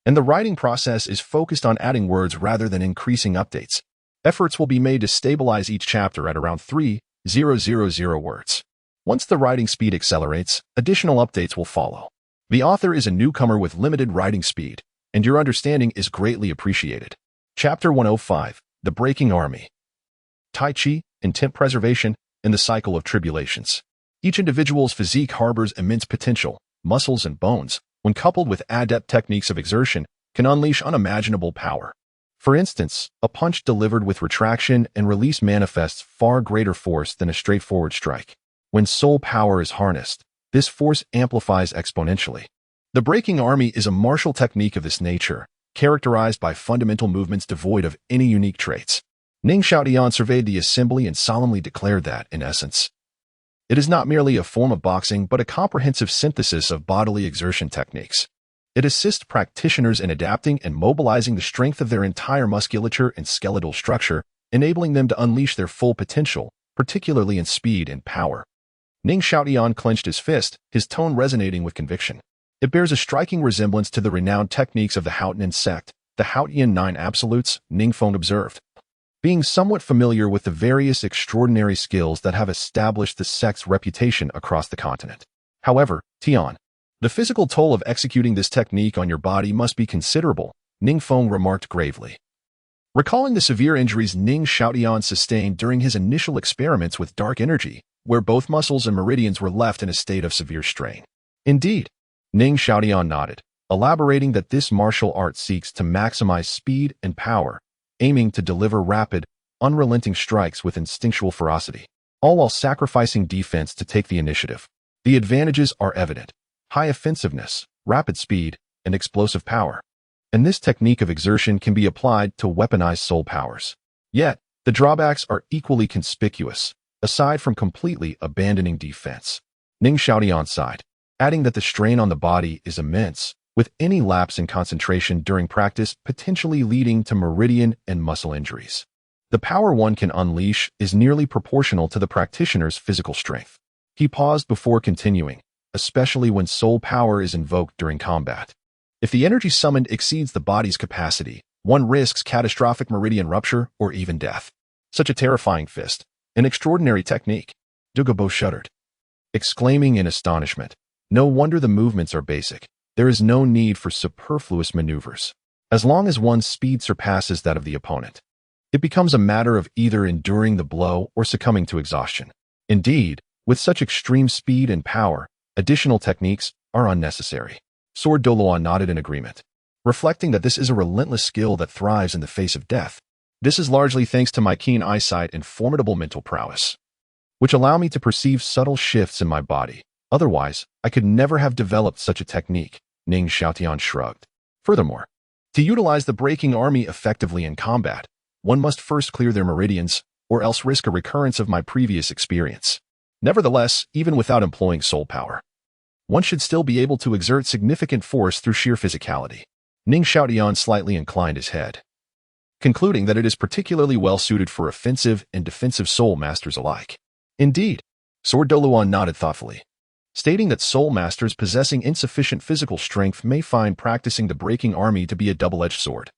and the writing process is focused on adding words rather than increasing updates. Efforts will be made to stabilize each chapter at around 3,000 words. Once the writing speed accelerates, additional updates will follow. The author is a newcomer with limited writing speed, and your understanding is greatly appreciated. Chapter 105, The Breaking Army. Tai Chi, Intent Preservation, and the Cycle of Tribulations. Each individual's physique harbors immense potential. Muscles and bones, when coupled with adept techniques of exertion, can unleash unimaginable power. For instance, a punch delivered with retraction and release manifests far greater force than a straightforward strike. When soul power is harnessed, this force amplifies exponentially. The Breaking Army is a martial technique of this nature, characterized by fundamental movements devoid of any unique traits. Ning Xiaotian surveyed the assembly and solemnly declared that, in essence, it is not merely a form of boxing but a comprehensive synthesis of bodily exertion techniques. It assists practitioners in adapting and mobilizing the strength of their entire musculature and skeletal structure, enabling them to unleash their full potential, particularly in speed and power. Ning Xiaotian clenched his fist, his tone resonating with conviction. It bears a striking resemblance to the renowned techniques of the Xuantian sect, the Xuantian 9 absolutes, Ning Fengzhi observed. Being somewhat familiar with the various extraordinary skills that have established the sect's reputation across the continent. However, Tian, the physical toll of executing this technique on your body must be considerable, Ning Fengzhi remarked gravely. Recalling the severe injuries Ning Xiaotian sustained during his initial experiments with dark energy, where both muscles and meridians were left in a state of severe strain. Indeed, Ning Xiaotian nodded, elaborating that this martial art seeks to maximize speed and power, aiming to deliver rapid, unrelenting strikes with instinctual ferocity, all while sacrificing defense to take the initiative. The advantages are evident: high offensiveness, rapid speed, and explosive power. and this technique of exertion can be applied to weaponize soul powers. Yet, the drawbacks are equally conspicuous, aside from completely abandoning defense. Ning Xiaotian sighed, adding that the strain on the body is immense, with any lapse in concentration during practice potentially leading to meridian and muscle injuries. The power one can unleash is nearly proportional to the practitioner's physical strength. He paused before continuing, especially when soul power is invoked during combat. If the energy summoned exceeds the body's capacity, one risks catastrophic meridian rupture or even death. Such a terrifying fist, an extraordinary technique. Dugu Bo shuddered, exclaiming in astonishment, "No wonder the movements are basic. There is no need for superfluous maneuvers. As long as one's speed surpasses that of the opponent, it becomes a matter of either enduring the blow or succumbing to exhaustion. Indeed, with such extreme speed and power, additional techniques are unnecessary." Sword Douluo nodded in agreement, reflecting that this is a relentless skill that thrives in the face of death. This is largely thanks to my keen eyesight and formidable mental prowess, which allow me to perceive subtle shifts in my body. Otherwise, I could never have developed such a technique, Ning Xiaotian shrugged. Furthermore, to utilize the breaking army effectively in combat, one must first clear their meridians, or else risk a recurrence of my previous experience. Nevertheless, even without employing soul power, one should still be able to exert significant force through sheer physicality. Ning Xiaotian slightly inclined his head, concluding that it is particularly well suited for offensive and defensive soul masters alike. Indeed, Sword Douluo nodded thoughtfully, stating that soul masters possessing insufficient physical strength may find practicing the breaking army to be a double-edged sword,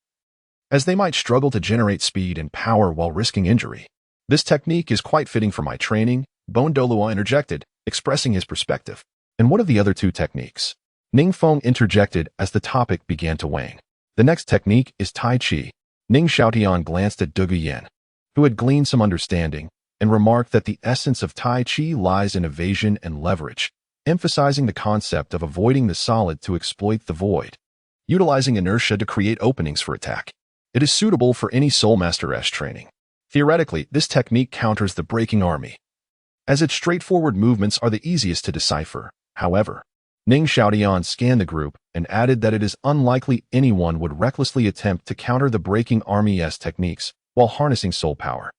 as they might struggle to generate speed and power while risking injury. This technique is quite fitting for my training, Douluo interjected, expressing his perspective. And what of the other two techniques? Ning Feng interjected as the topic began to wane. The next technique is Tai Chi. Ning Xiaotian glanced at Dugu Yan, who had gleaned some understanding, and remarked that the essence of Tai Chi lies in evasion and leverage, emphasizing the concept of avoiding the solid to exploit the void, utilizing inertia to create openings for attack. It is suitable for any Soul Master-esque training. Theoretically, this technique counters the breaking army, as its straightforward movements are the easiest to decipher. However, Ning Xiaotian scanned the group and added that it is unlikely anyone would recklessly attempt to counter the breaking army-esque techniques while harnessing soul power.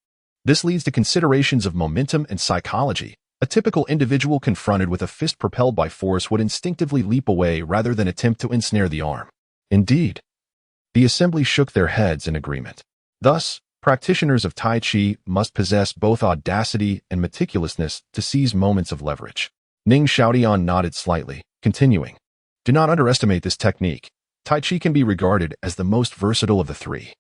This leads to considerations of momentum and psychology. A typical individual confronted with a fist propelled by force would instinctively leap away rather than attempt to ensnare the arm. Indeed, the assembly shook their heads in agreement. Thus, practitioners of Tai Chi must possess both audacity and meticulousness to seize moments of leverage. Ning Xiaotian nodded slightly, continuing, "Do not underestimate this technique. Tai Chi can be regarded as the most versatile of the three.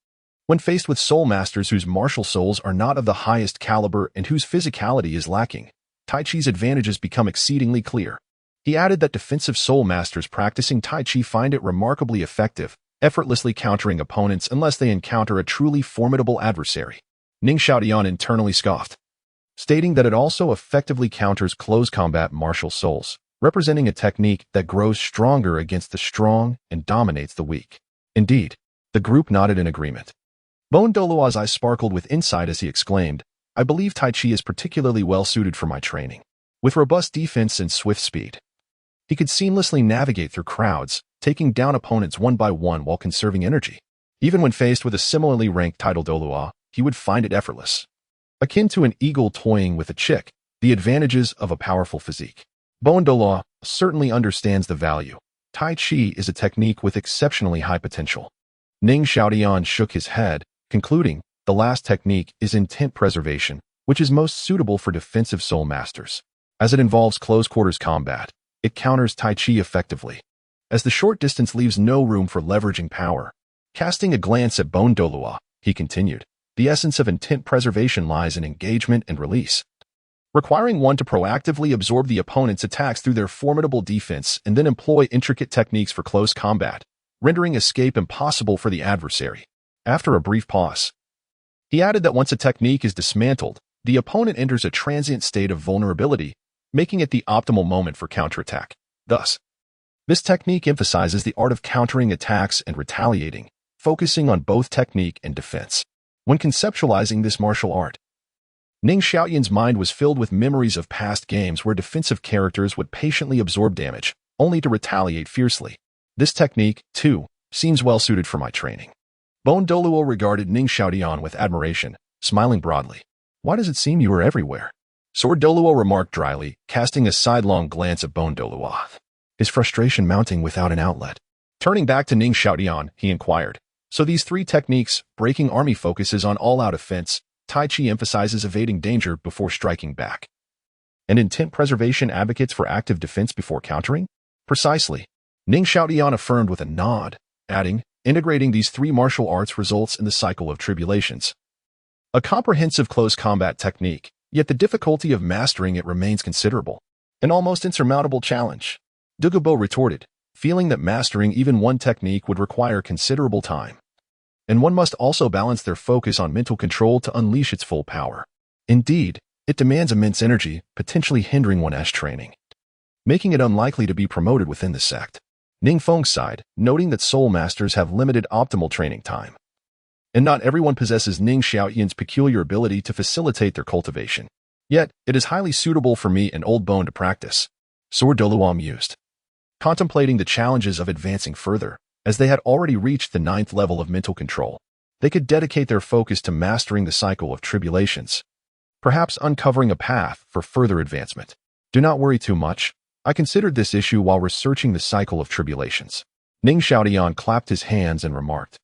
When faced with soul masters whose martial souls are not of the highest caliber and whose physicality is lacking, Tai Chi's advantages become exceedingly clear." He added that defensive soul masters practicing Tai Chi find it remarkably effective, effortlessly countering opponents unless they encounter a truly formidable adversary. Ning Xiaotian internally scoffed, stating that it also effectively counters close combat martial souls, representing a technique that grows stronger against the strong and dominates the weak. Indeed, the group nodded in agreement. Douluo's eyes sparkled with insight as he exclaimed, "I believe Tai Chi is particularly well suited for my training. With robust defense and swift speed, he could seamlessly navigate through crowds, taking down opponents one by one while conserving energy. Even when faced with a similarly ranked title Douluo, he would find it effortless. Akin to an eagle toying with a chick, the advantages of a powerful physique. Douluo certainly understands the value. Tai Chi is a technique with exceptionally high potential." Ning Xiaotian shook his head, concluding, "The last technique is intent preservation, which is most suitable for defensive soul masters. As it involves close-quarters combat, it counters Tai Chi effectively, as the short distance leaves no room for leveraging power." Casting a glance at Douluo, he continued, "The essence of intent preservation lies in engagement and release, requiring one to proactively absorb the opponent's attacks through their formidable defense and then employ intricate techniques for close combat, rendering escape impossible for the adversary." After a brief pause, he added that once a technique is dismantled, the opponent enters a transient state of vulnerability, making it the optimal moment for counterattack. Thus, this technique emphasizes the art of countering attacks and retaliating, focusing on both technique and defense. When conceptualizing this martial art, Ning Xiaotian's mind was filled with memories of past games where defensive characters would patiently absorb damage, only to retaliate fiercely. This technique, too, seems well suited for my training. Douluo regarded Ning Xiaotian with admiration, smiling broadly. Why does it seem you are everywhere? Sword Douluo remarked dryly, casting a sidelong glance at Douluo, his frustration mounting without an outlet. Turning back to Ning Xiaotian, he inquired. So these three techniques, breaking army focuses on all-out offense, Tai Chi emphasizes evading danger before striking back, and intent preservation advocates for active defense before countering? Precisely. Ning Xiaotian affirmed with a nod, adding, integrating these three martial arts results in the cycle of tribulations. A comprehensive close combat technique, yet the difficulty of mastering it remains considerable. An almost insurmountable challenge. Dugu Bo retorted, feeling that mastering even one technique would require considerable time. And one must also balance their focus on mental control to unleash its full power. Indeed, it demands immense energy, potentially hindering one's training, making it unlikely to be promoted within the sect. Ning Fengzhi sighed, noting that soul masters have limited optimal training time. And not everyone possesses Ning Xiaotian's peculiar ability to facilitate their cultivation. Yet, it is highly suitable for me and Old Bone to practice. Sword Douluo mused, contemplating the challenges of advancing further. As they had already reached the 9th level of mental control, they could dedicate their focus to mastering the cycle of tribulations, perhaps uncovering a path for further advancement. Do not worry too much. I considered this issue while researching the cycle of tribulations. Ning Xiaotian clapped his hands and remarked,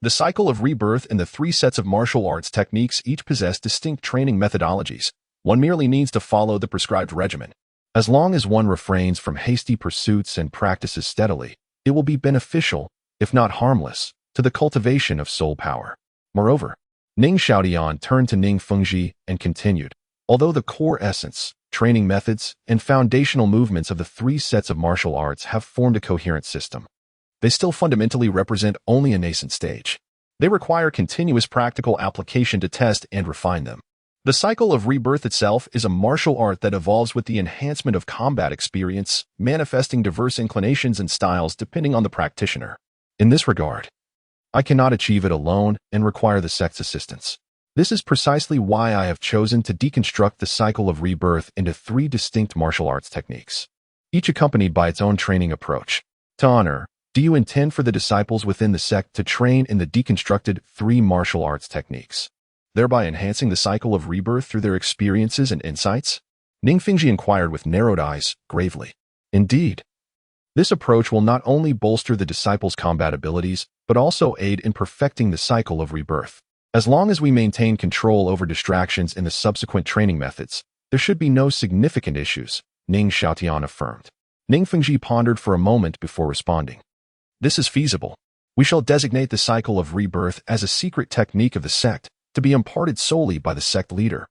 the cycle of rebirth and the three sets of martial arts techniques each possess distinct training methodologies. One merely needs to follow the prescribed regimen. As long as one refrains from hasty pursuits and practices steadily, it will be beneficial, if not harmless, to the cultivation of soul power. Moreover, Ning Xiaotian turned to Ning Fengzhi and continued, although the core essence, training methods, and foundational movements of the three sets of martial arts have formed a coherent system, they still fundamentally represent only a nascent stage. They require continuous practical application to test and refine them. The cycle of rebirth itself is a martial art that evolves with the enhancement of combat experience, manifesting diverse inclinations and styles depending on the practitioner. In this regard, I cannot achieve it alone and require the sect's assistance. This is precisely why I have chosen to deconstruct the cycle of rebirth into three distinct martial arts techniques, each accompanied by its own training approach. To honor, do you intend for the disciples within the sect to train in the deconstructed three martial arts techniques, thereby enhancing the cycle of rebirth through their experiences and insights? Ning Fengzhi inquired with narrowed eyes, gravely. Indeed. This approach will not only bolster the disciples' combat abilities, but also aid in perfecting the cycle of rebirth. As long as we maintain control over distractions in the subsequent training methods, there should be no significant issues, Ning Xiaotian affirmed. Ning Fengzhi pondered for a moment before responding. This is feasible. We shall designate the cycle of rebirth as a secret technique of the sect, to be imparted solely by the sect leader.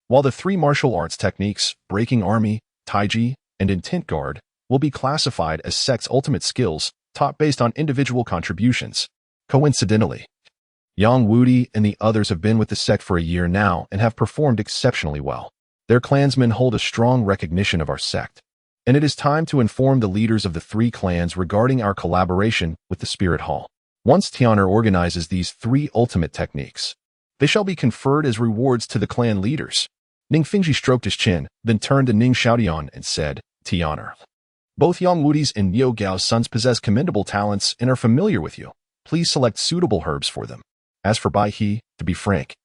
While the three martial arts techniques, breaking army, taiji, and intent guard, will be classified as sect's ultimate skills, taught based on individual contributions. Coincidentally, Yang Wudi and the others have been with the sect for a year now and have performed exceptionally well. Their clansmen hold a strong recognition of our sect, and it is time to inform the leaders of the three clans regarding our collaboration with the Spirit Hall. Once Tianer organizes these three ultimate techniques, they shall be conferred as rewards to the clan leaders. Ning Fengzhi stroked his chin, then turned to Ning Xiaotian and said, Tianer, both Yang Wudi's and Niu Gao's sons possess commendable talents and are familiar with you. Please select suitable herbs for them. As for Bai He, to be frank,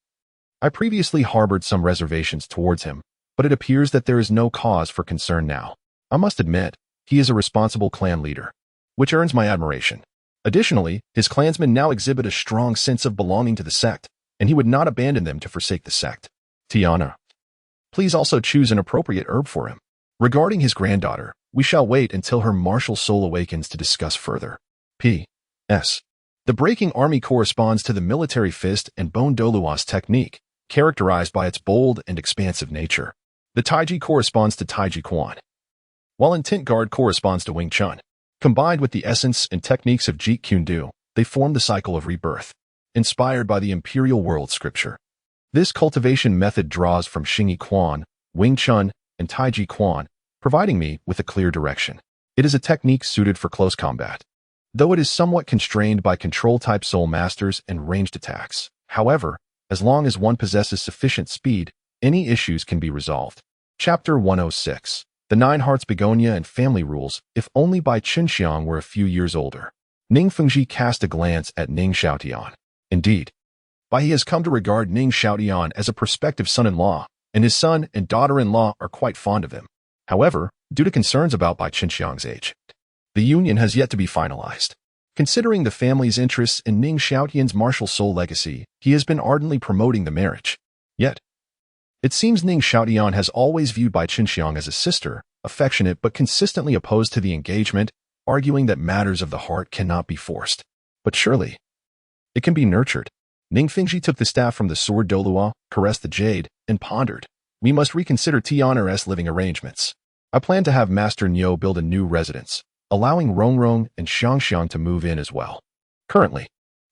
I previously harbored some reservations towards him, but it appears that there is no cause for concern now. I must admit, he is a responsible clan leader, which earns my admiration. Additionally, his clansmen now exhibit a strong sense of belonging to the sect, and he would not abandon them to forsake the sect. Tiana, please also choose an appropriate herb for him. Regarding his granddaughter, we shall wait until her martial soul awakens to discuss further. P.S. The breaking army corresponds to the military fist and bone Douluos technique, characterized by its bold and expansive nature. The taiji corresponds to taiji quan, while intent guard corresponds to Wing Chun. Combined with the essence and techniques of Jeet Kune Do, they form the cycle of rebirth, inspired by the imperial world scripture. This cultivation method draws from Xingyi Quan, Wing Chun, and Taiji Quan, providing me with a clear direction. It is a technique suited for close combat, though it is somewhat constrained by control-type soul masters and ranged attacks. However, as long as one possesses sufficient speed, any issues can be resolved. Chapter 106. The Nine Hearts Begonia and Family Rules, if only Bai Chenxiang were a few years older. Ning Fengzhi cast a glance at Ning Xiaotian. Indeed, he has come to regard Ning Xiaotian as a prospective son-in-law, and his son and daughter-in-law are quite fond of him. However, due to concerns about Bai Qinxiang's age, the union has yet to be finalized. Considering the family's interests in Ning Xiaotian's martial soul legacy, he has been ardently promoting the marriage. Yet, it seems Ning Xiaotian has always viewed Bai Qinxiang as a sister, affectionate but consistently opposed to the engagement, arguing that matters of the heart cannot be forced. But surely, it can be nurtured. Ning Fengzhi took the staff from the sword Douluo, caressed the jade, and pondered. We must reconsider Tian's living arrangements. I plan to have Master Niu build a new residence, allowing Rongrong and Xiangxiang to move in as well. Currently,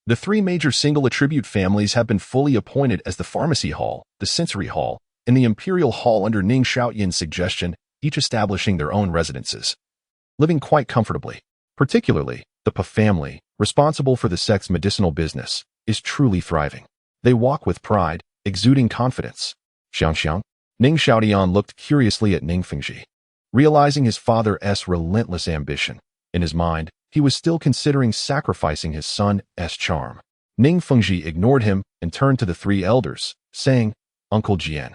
the three major single attribute families have been fully appointed as the Pharmacy Hall, the Sensory Hall, and the Imperial Hall under Ning Xiaotian's suggestion, each establishing their own residences, living quite comfortably. Particularly, the Pa family, responsible for the sect's medicinal business, is truly thriving. They walk with pride, exuding confidence. Xiangxiang. Ning Xiaotian looked curiously at Ning Fengzhi. Realizing his father's relentless ambition, in his mind, he was still considering sacrificing his son's charm. Ning Fengzhi ignored him and turned to the three elders, saying, Uncle Jian,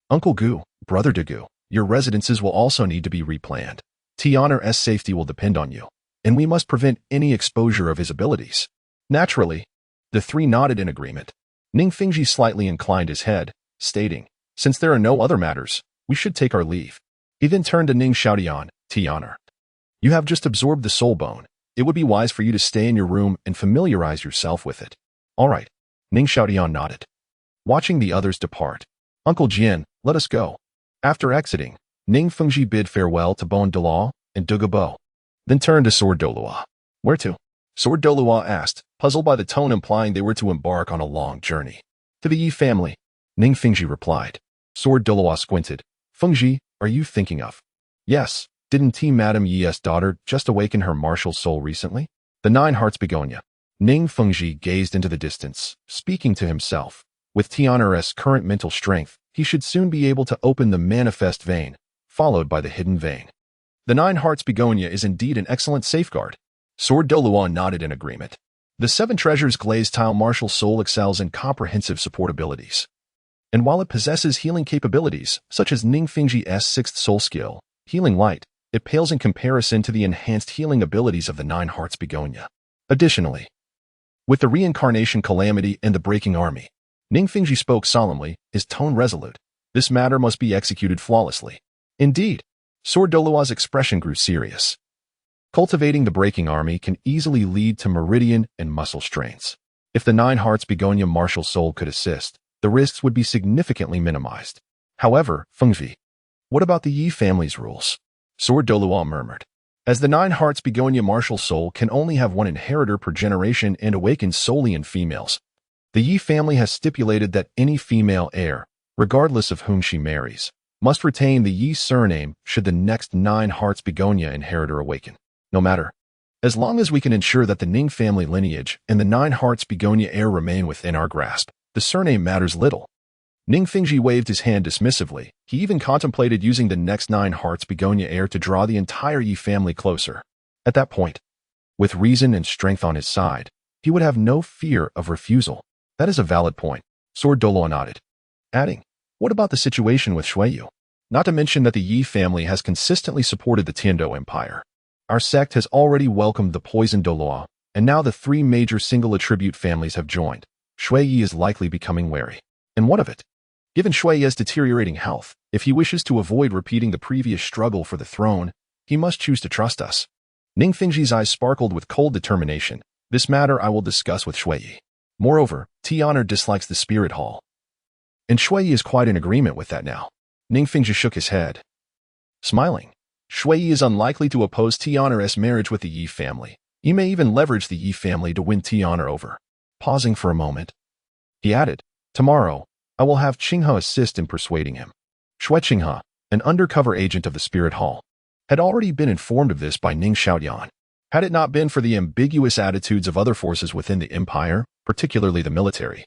Uncle Gu, Brother Dugu, your residences will also need to be replanned. Tian's safety will depend on you, and we must prevent any exposure of his abilities. Naturally, the three nodded in agreement. Ning Fengzhi slightly inclined his head, stating, Since there are no other matters, we should take our leave. He then turned to Ning Xiaotian, Tian. You have just absorbed the soul bone. It would be wise for you to stay in your room and familiarize yourself with it. All right. Ning Xiaotian nodded. Watching the others depart, Uncle Jian, let us go. After exiting, Ning Fengzhi bid farewell to Bon Dulau and Dugu Bo, then turned to Sword Douluo. Where to? Sword Douluo asked, puzzled by the tone implying they were to embark on a long journey. To the Yi family, Ning Fengzhi replied. Sword Douluo squinted. Fengzhi, are you thinking of? Yes, didn't T Madame Yi's daughter just awaken her martial soul recently? The Nine Hearts Begonia. Ning Fengzhi gazed into the distance, speaking to himself. With Tian's current mental strength, he should soon be able to open the manifest vein, followed by the hidden vein. The Nine Hearts Begonia is indeed an excellent safeguard. Sword Douluo nodded in agreement. The Seven Treasures Glazed Tile martial soul excels in comprehensive support abilities. And while it possesses healing capabilities, such as Ning Fengzhi's sixth soul skill, Healing Light, it pales in comparison to the enhanced healing abilities of the Nine Hearts Begonia. Additionally, with the Reincarnation Calamity and the Breaking Army, Ning Fengzhi spoke solemnly, his tone resolute. This matter must be executed flawlessly. Indeed, Sword Douluo's expression grew serious. Cultivating the Breaking Army can easily lead to meridian and muscle strains. If the Nine Hearts Begonia martial soul could assist, the risks would be significantly minimized. However, Fengzhi, what about the Yi family's rules? Sword Douluo murmured. As the Nine Hearts Begonia martial soul can only have one inheritor per generation and awakens solely in females, the Yi family has stipulated that any female heir, regardless of whom she marries, must retain the Yi surname should the next Nine Hearts Begonia inheritor awaken. No matter. As long as we can ensure that the Ning family lineage and the Nine Hearts Begonia heir remain within our grasp, the surname matters little. Ning Fengzhi waved his hand dismissively. He even contemplated using the next Nine Hearts Begonia heir to draw the entire Yi family closer. At that point, with reason and strength on his side, he would have no fear of refusal. That is a valid point. Sword Douluo nodded, adding, what about the situation with Xueyu? Not to mention that the Yi family has consistently supported the Tiandou Empire. Our sect has already welcomed the poisoned Douluo, and now the three major single attribute families have joined. Xueyi is likely becoming wary. And what of it? Given Xueyi's deteriorating health, if he wishes to avoid repeating the previous struggle for the throne, he must choose to trust us. Ning Fengzhi's eyes sparkled with cold determination. This matter I will discuss with Xueyi. Moreover, Tian dislikes the Spirit Hall. And Xueyi is quite in agreement with that now. Ning Fengzhi shook his head, smiling. Xueyi is unlikely to oppose Tian's marriage with the Yi family. He may even leverage the Yi family to win Tian over. Pausing for a moment, he added, tomorrow, I will have Qinghe assist in persuading him. Xue Qinghe, an undercover agent of the Spirit Hall, had already been informed of this by Ning Xiaotian. Had it not been for the ambiguous attitudes of other forces within the empire, particularly the military,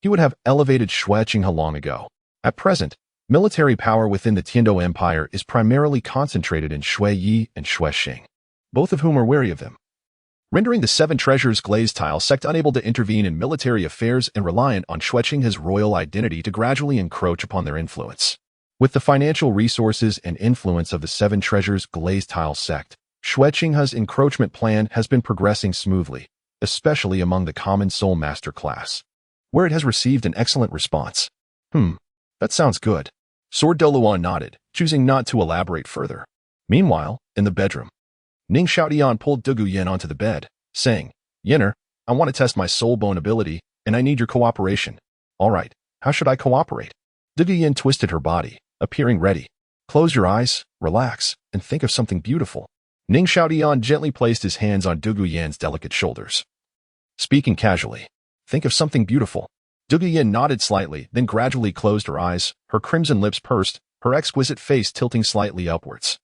he would have elevated Xue Qinghe long ago. At present, military power within the Tiandou Empire is primarily concentrated in Xue Yi and Xue Xing, both of whom are wary of them. rendering the Seven Treasures Glazed Tile sect unable to intervene in military affairs and reliant on Xuantian's royal identity to gradually encroach upon their influence. With the financial resources and influence of the Seven Treasures Glazed Tile sect, Xuantian's encroachment plan has been progressing smoothly, especially among the common soul master class, where it has received an excellent response. That sounds good. Sword Douluo nodded, choosing not to elaborate further. Meanwhile, in the bedroom, Ning Xiaotian pulled Dugu Yan onto the bed, saying, "Yinner, I want to test my soul bone ability, and I need your cooperation." "All right, how should I cooperate?" Dugu Yan twisted her body, appearing ready. "Close your eyes, relax, and think of something beautiful." Ning Xiaotian gently placed his hands on Dugu Yan's delicate shoulders. Speaking casually, "Think of something beautiful." Dugu Yan nodded slightly, then gradually closed her eyes, her crimson lips pursed, her exquisite face tilting slightly upwards,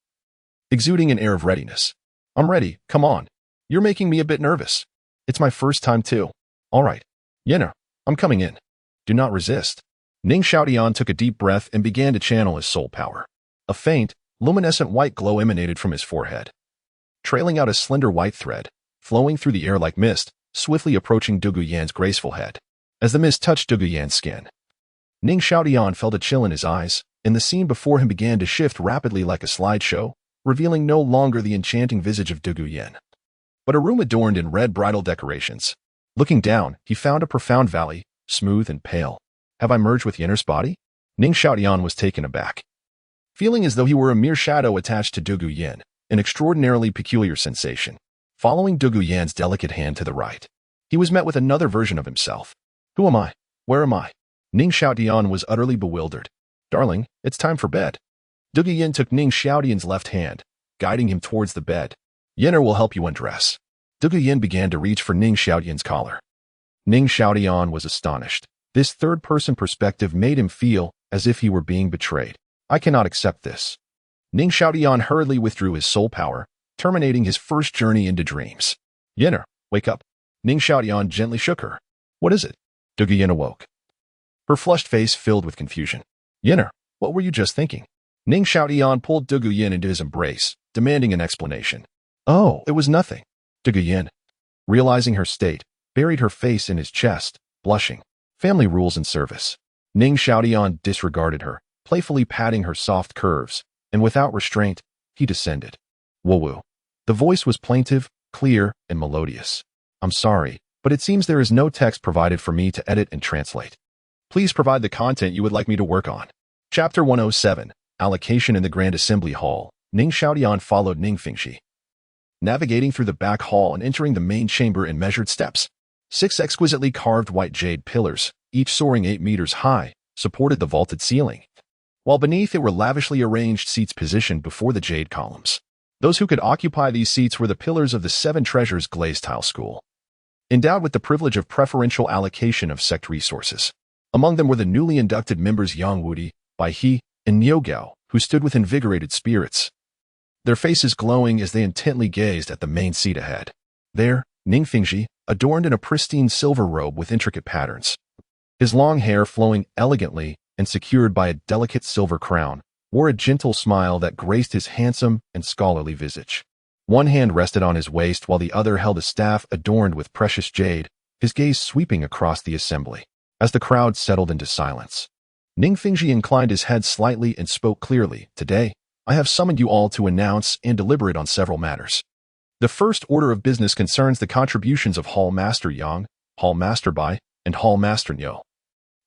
exuding an air of readiness. "I'm ready, come on. You're making me a bit nervous. It's my first time too." "All right. Yinner, I'm coming in. Do not resist." Ning Xiaotian took a deep breath and began to channel his soul power. A faint, luminescent white glow emanated from his forehead, trailing out a slender white thread, flowing through the air like mist, swiftly approaching Dugu Yan's graceful head. As the mist touched Dugu Yan's skin, Ning Xiaotian felt a chill in his eyes, and the scene before him began to shift rapidly like a slideshow, revealing no longer the enchanting visage of Dugu Yan, but a room adorned in red bridal decorations. Looking down, he found a profound valley, smooth and pale. "Have I merged with Yinner's body?" Ning Xiaotian was taken aback, feeling as though he were a mere shadow attached to Dugu Yan, an extraordinarily peculiar sensation. Following Dugu Yan's delicate hand to the right, he was met with another version of himself. "Who am I? Where am I?" Ning Xiaotian was utterly bewildered. "Darling, it's time for bed." Dugu Yan took Ning Xiaotian's left hand, guiding him towards the bed. "Yinner will help you undress." Dugu Yan began to reach for Ning Xiaotian's collar. Ning Xiaotian was astonished. This third-person perspective made him feel as if he were being betrayed. "I cannot accept this." Ning Xiaotian hurriedly withdrew his soul power, terminating his first journey into dreams. "Yinner, wake up." Ning Xiaotian gently shook her. "What is it?" Dugu Yan awoke, her flushed face filled with confusion. "Yinner, what were you just thinking?" Ning Xiaotian pulled Dugu Yan into his embrace, demanding an explanation. "Oh, it was nothing." Dugu Yan, realizing her state, buried her face in his chest, blushing. "Family rules and service." Ning Xiaotian disregarded her, playfully patting her soft curves, and without restraint, he descended. "Woo-woo." The voice was plaintive, clear, and melodious. "I'm sorry, but it seems there is no text provided for me to edit and translate. Please provide the content you would like me to work on." Chapter 107, Allocation in the Grand Assembly Hall. Ning Xiaotian followed Ning Fengzhi, navigating through the back hall and entering the main chamber in measured steps. 6 exquisitely carved white jade pillars, each soaring 8 meters high, supported the vaulted ceiling, while beneath it were lavishly arranged seats positioned before the jade columns. Those who could occupy these seats were the pillars of the Seven Treasures Glazed Tile School, endowed with the privilege of preferential allocation of sect resources. Among them were the newly inducted members Yang Wudi, Bai He, and Niu Gao, who stood with invigorated spirits, their faces glowing as they intently gazed at the main seat ahead. There, Ning Fengzhi, adorned in a pristine silver robe with intricate patterns, his long hair flowing elegantly and secured by a delicate silver crown, wore a gentle smile that graced his handsome and scholarly visage. One hand rested on his waist while the other held a staff adorned with precious jade, his gaze sweeping across the assembly. As the crowd settled into silence, Ning Fengzhi inclined his head slightly and spoke clearly. "Today, I have summoned you all to announce and deliberate on several matters. The first order of business concerns the contributions of Hall Master Yang, Hall Master Bai, and Hall Master Niu,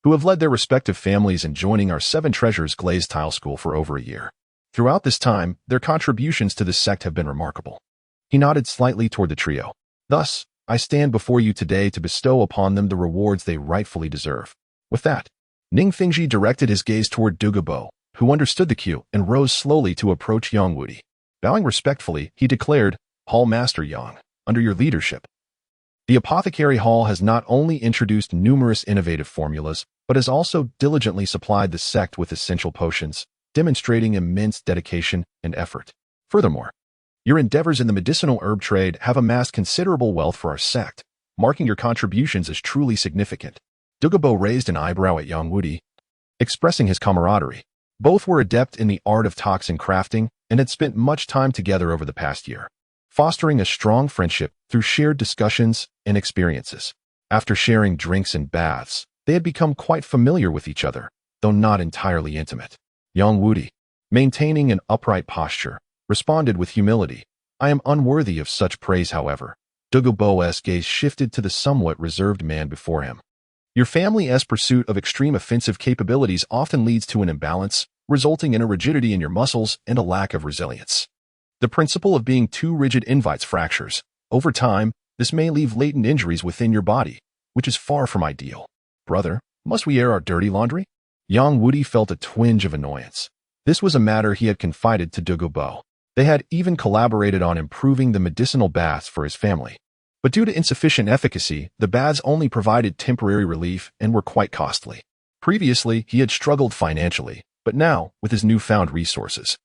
who have led their respective families in joining our Seven Treasures Glazed Tile School for over a year. Throughout this time, their contributions to the sect have been remarkable." He nodded slightly toward the trio. "Thus, I stand before you today to bestow upon them the rewards they rightfully deserve." With that, Ning Fengzhi directed his gaze toward Dugu Bo, who understood the cue and rose slowly to approach Yang Wudi. Bowing respectfully, he declared, "Hall Master Yang, under your leadership, the Apothecary Hall has not only introduced numerous innovative formulas, but has also diligently supplied the sect with essential potions, demonstrating immense dedication and effort. Furthermore, your endeavors in the medicinal herb trade have amassed considerable wealth for our sect, marking your contributions as truly significant." Dugu Bo raised an eyebrow at Yang Wudi, expressing his camaraderie. Both were adept in the art of toxin crafting and had spent much time together over the past year. fostering a strong friendship through shared discussions and experiences. After sharing drinks and baths, they had become quite familiar with each other, though not entirely intimate. Yang Wudi, maintaining an upright posture, responded with humility. I am unworthy of such praise, however. Dugu Bo's gaze shifted to the somewhat reserved man before him. Your family's pursuit of extreme offensive capabilities often leads to an imbalance, resulting in a rigidity in your muscles and a lack of resilience. The principle of being too rigid invites fractures. Over time, this may leave latent injuries within your body, which is far from ideal. Brother, must we air our dirty laundry? Yang Wudi felt a twinge of annoyance. This was a matter he had confided to Dugu Bo. They had even collaborated on improving the medicinal baths for his family. But due to insufficient efficacy, the baths only provided temporary relief and were quite costly. Previously, he had struggled financially, but now, with his newfound resources,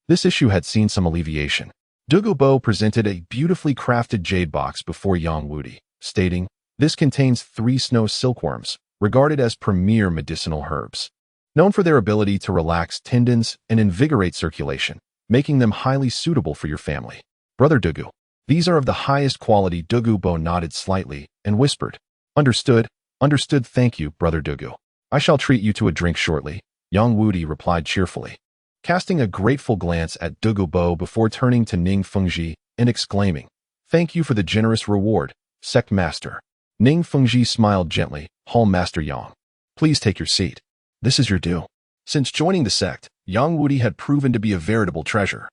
this issue had seen some alleviation. Dugu Bo presented a beautifully crafted jade box before Yang Wudi, stating, "This contains 3 snow silkworms, regarded as premier medicinal herbs, known for their ability to relax tendons and invigorate circulation, making them highly suitable for your family. Brother Dugu, these are of the highest quality." Dugu Bo nodded slightly and whispered, "Understood, understood, thank you, Brother Dugu. I shall treat you to a drink shortly," Yang Wudi replied cheerfully, casting a grateful glance at Dugu Bo before turning to Ning Fengzhi and exclaiming, "Thank you for the generous reward, Sect Master." Ning Fengzhi smiled gently. "Hall Master Yang, please take your seat. This is your due." Since joining the sect, Yang Wudi had proven to be a veritable treasure,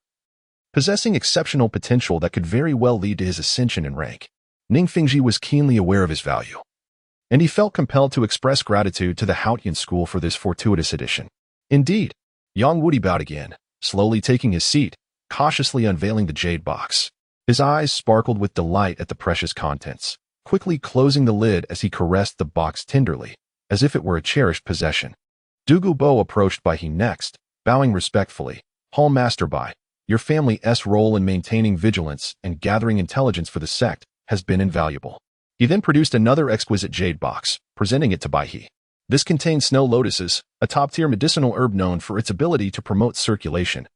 possessing exceptional potential that could very well lead to his ascension in rank. Ning Fengzhi was keenly aware of his value, and he felt compelled to express gratitude to the Xuantian School for this fortuitous addition. Indeed, Yang Wudi bowed again, slowly taking his seat, cautiously unveiling the jade box. His eyes sparkled with delight at the precious contents, quickly closing the lid as he caressed the box tenderly, as if it were a cherished possession. Dugu Bo approached Baihe next, bowing respectfully. "Hall Master Bai, your family's role in maintaining vigilance and gathering intelligence for the sect has been invaluable." He then produced another exquisite jade box, presenting it to Baihe. This contains snow lotuses, a top-tier medicinal herb known for its ability to promote circulation,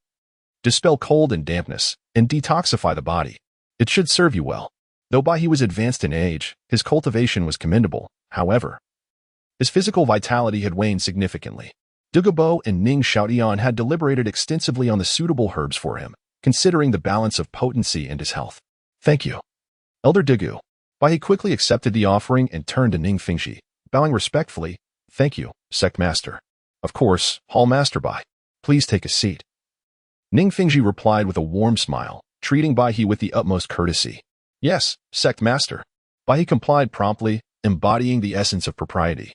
dispel cold and dampness, and detoxify the body. It should serve you well. Though Baihe was advanced in age, his cultivation was commendable. However, his physical vitality had waned significantly. Dugu Bo and Ning Xiaotian had deliberated extensively on the suitable herbs for him, considering the balance of potency and his health. "Thank you, Elder Dugu." Baihe quickly accepted the offering and turned to Ning Fengzhi, bowing respectfully. "Thank you, Sect Master." "Of course, Hall Master Bai. Please take a seat." Ning Fengzhi replied with a warm smile, treating Baihe with the utmost courtesy. "Yes, Sect Master." Baihe complied promptly, embodying the essence of propriety.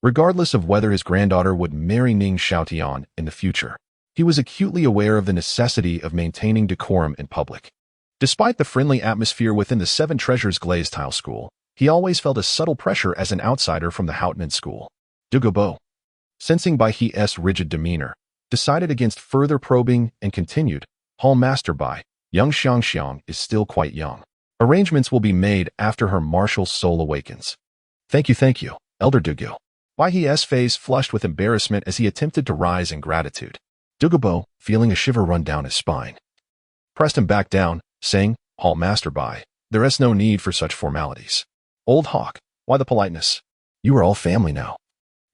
Regardless of whether his granddaughter would marry Ning Xiaotian in the future, he was acutely aware of the necessity of maintaining decorum in public. Despite the friendly atmosphere within the Seven Treasures Glazed Tile School, he always felt a subtle pressure as an outsider from the Xuantian School. Dugu Bo, sensing Baihe's rigid demeanor, decided against further probing and continued, "Hall Master Bai, young Xiangxiang is still quite young. Arrangements will be made after her martial soul awakens." Thank you, Elder Dugu." Baihe's face flushed with embarrassment as he attempted to rise in gratitude. Dugu Bo, feeling a shiver run down his spine, pressed him back down, saying, "Hall Master Bai, there is no need for such formalities. Old hawk, why the politeness? You are all family now."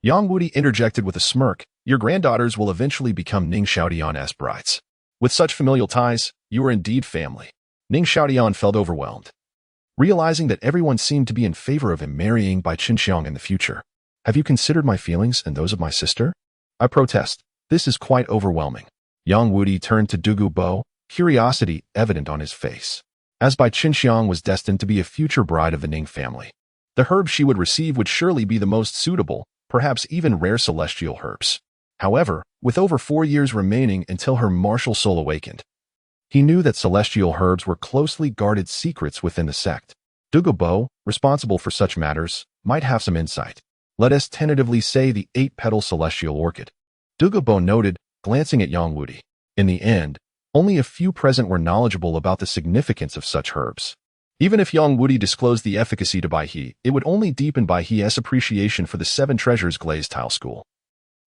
Yang Wudi interjected with a smirk, "Your granddaughters will eventually become Ning Xiaotian's brides. With such familial ties, you are indeed family." Ning Xiaotian felt overwhelmed, realizing that everyone seemed to be in favor of him marrying Bai Chenxiang in the future. "Have you considered my feelings and those of my sister?" "I protest. This is quite overwhelming." Yang Wudi turned to Dugu Bo, curiosity evident on his face. As Bai Chenxiang was destined to be a future bride of the Ning family, the herbs she would receive would surely be the most suitable, perhaps even rare celestial herbs. However, with over 4 years remaining until her martial soul awakened, he knew that celestial herbs were closely guarded secrets within the sect. Dugu Bo, responsible for such matters, might have some insight. Let us tentatively say the 8-petal celestial orchid. Dugu Bo noted, glancing at Yang Wudi. In the end, only a few present were knowledgeable about the significance of such herbs. Even if Yang Wudi disclosed the efficacy to Baihe, it would only deepen Baihe's appreciation for the Seven Treasures Glazed Tile School,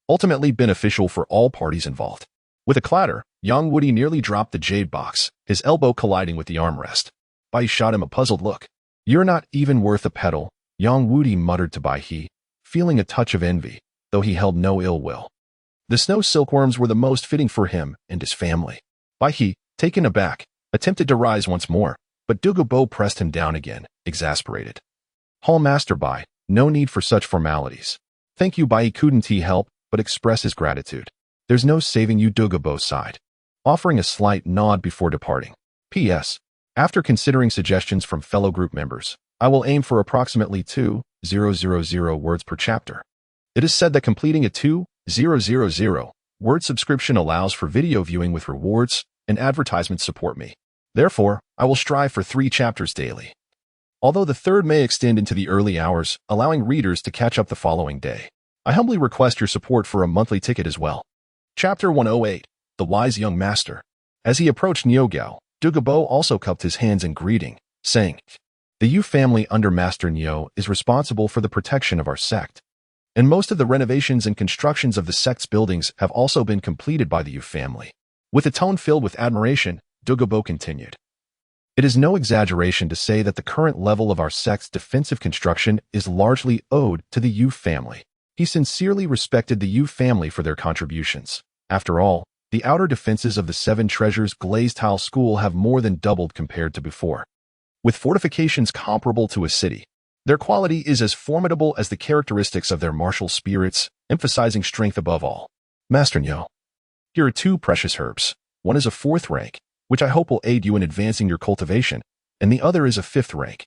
ultimately beneficial for all parties involved. With a clatter, Yang Wudi nearly dropped the jade box, his elbow colliding with the armrest. Bai shot him a puzzled look. "You're not even worth a petal," Yang Wudi muttered to Bai He, feeling a touch of envy, though he held no ill will. The snow silkworms were the most fitting for him and his family. Bai He, taken aback, attempted to rise once more, but Dugu Bo pressed him down again, exasperated. "Hall Master Bai, no need for such formalities. Thank you." Bai couldn't he help but express his gratitude. "There's no saving you," Dugu Bo sighed, offering a slight nod before departing. P.S. After considering suggestions from fellow group members, I will aim for approximately 2,000 words per chapter. It is said that completing a 2,000 word subscription allows for video viewing with rewards, and advertisements support me. Therefore, I will strive for 3 chapters daily. Although the third may extend into the early hours, allowing readers to catch up the following day. I humbly request your support for a monthly ticket as well. Chapter 108, The Wise Young Master. As he approached Niugao, Dugu Bo also cupped his hands in greeting, saying, "The Yu family under Master Niu is responsible for the protection of our sect. And most of the renovations and constructions of the sect's buildings have also been completed by the Yu family." With a tone filled with admiration, Dugu Bo continued, "It is no exaggeration to say that the current level of our sect's defensive construction is largely owed to the Yu family." He sincerely respected the Yu family for their contributions. After all, the outer defenses of the Seven Treasures Glazed Tile School have more than doubled compared to before. With fortifications comparable to a city, their quality is as formidable as the characteristics of their martial spirits, emphasizing strength above all. Master Niu, here are 2 precious herbs. One is a 4th rank, which I hope will aid you in advancing your cultivation, and the other is a 5th rank.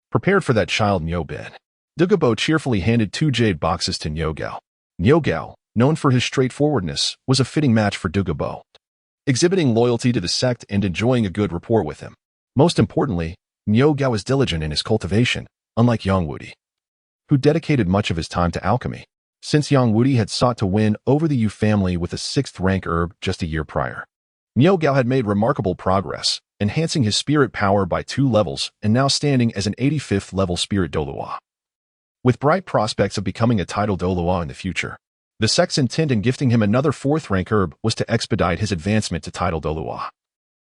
Prepared for that child Niu Ben. Dugu Bo cheerfully handed 2 jade boxes to Niugao. Niugao, known for his straightforwardness, was a fitting match for Dugu Bo, exhibiting loyalty to the sect and enjoying a good rapport with him. Most importantly, Niugao was diligent in his cultivation, unlike Yang Wudi, who dedicated much of his time to alchemy, since Yang Wudi had sought to win over the Yu family with a 6th rank herb just a year prior. Niugao had made remarkable progress, enhancing his spirit power by 2 levels and now standing as an 85th level spirit Douluo. With bright prospects of becoming a title Douluo in the future, the sect's intent in gifting him another 4th rank herb was to expedite his advancement to title Douluo.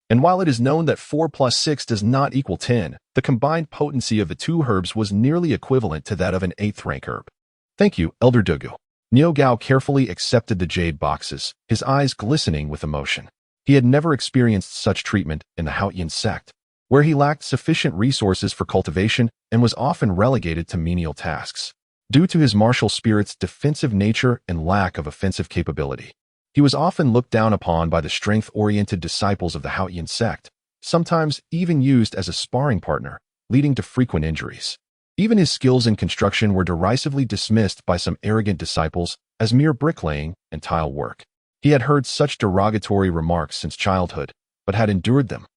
And while it is known that 4 plus 6 does not equal 10, the combined potency of the 2 herbs was nearly equivalent to that of an 8th rank herb. "Thank you, Elder Dugu." Niugao carefully accepted the jade boxes, his eyes glistening with emotion. He had never experienced such treatment in the Xuantian sect, where he lacked sufficient resources for cultivation and was often relegated to menial tasks. Due to his martial spirit's defensive nature and lack of offensive capability, he was often looked down upon by the strength-oriented disciples of the Xuantian sect, sometimes even used as a sparring partner, leading to frequent injuries. Even his skills in construction were derisively dismissed by some arrogant disciples as mere bricklaying and tile work. He had heard such derogatory remarks since childhood, but had endured them,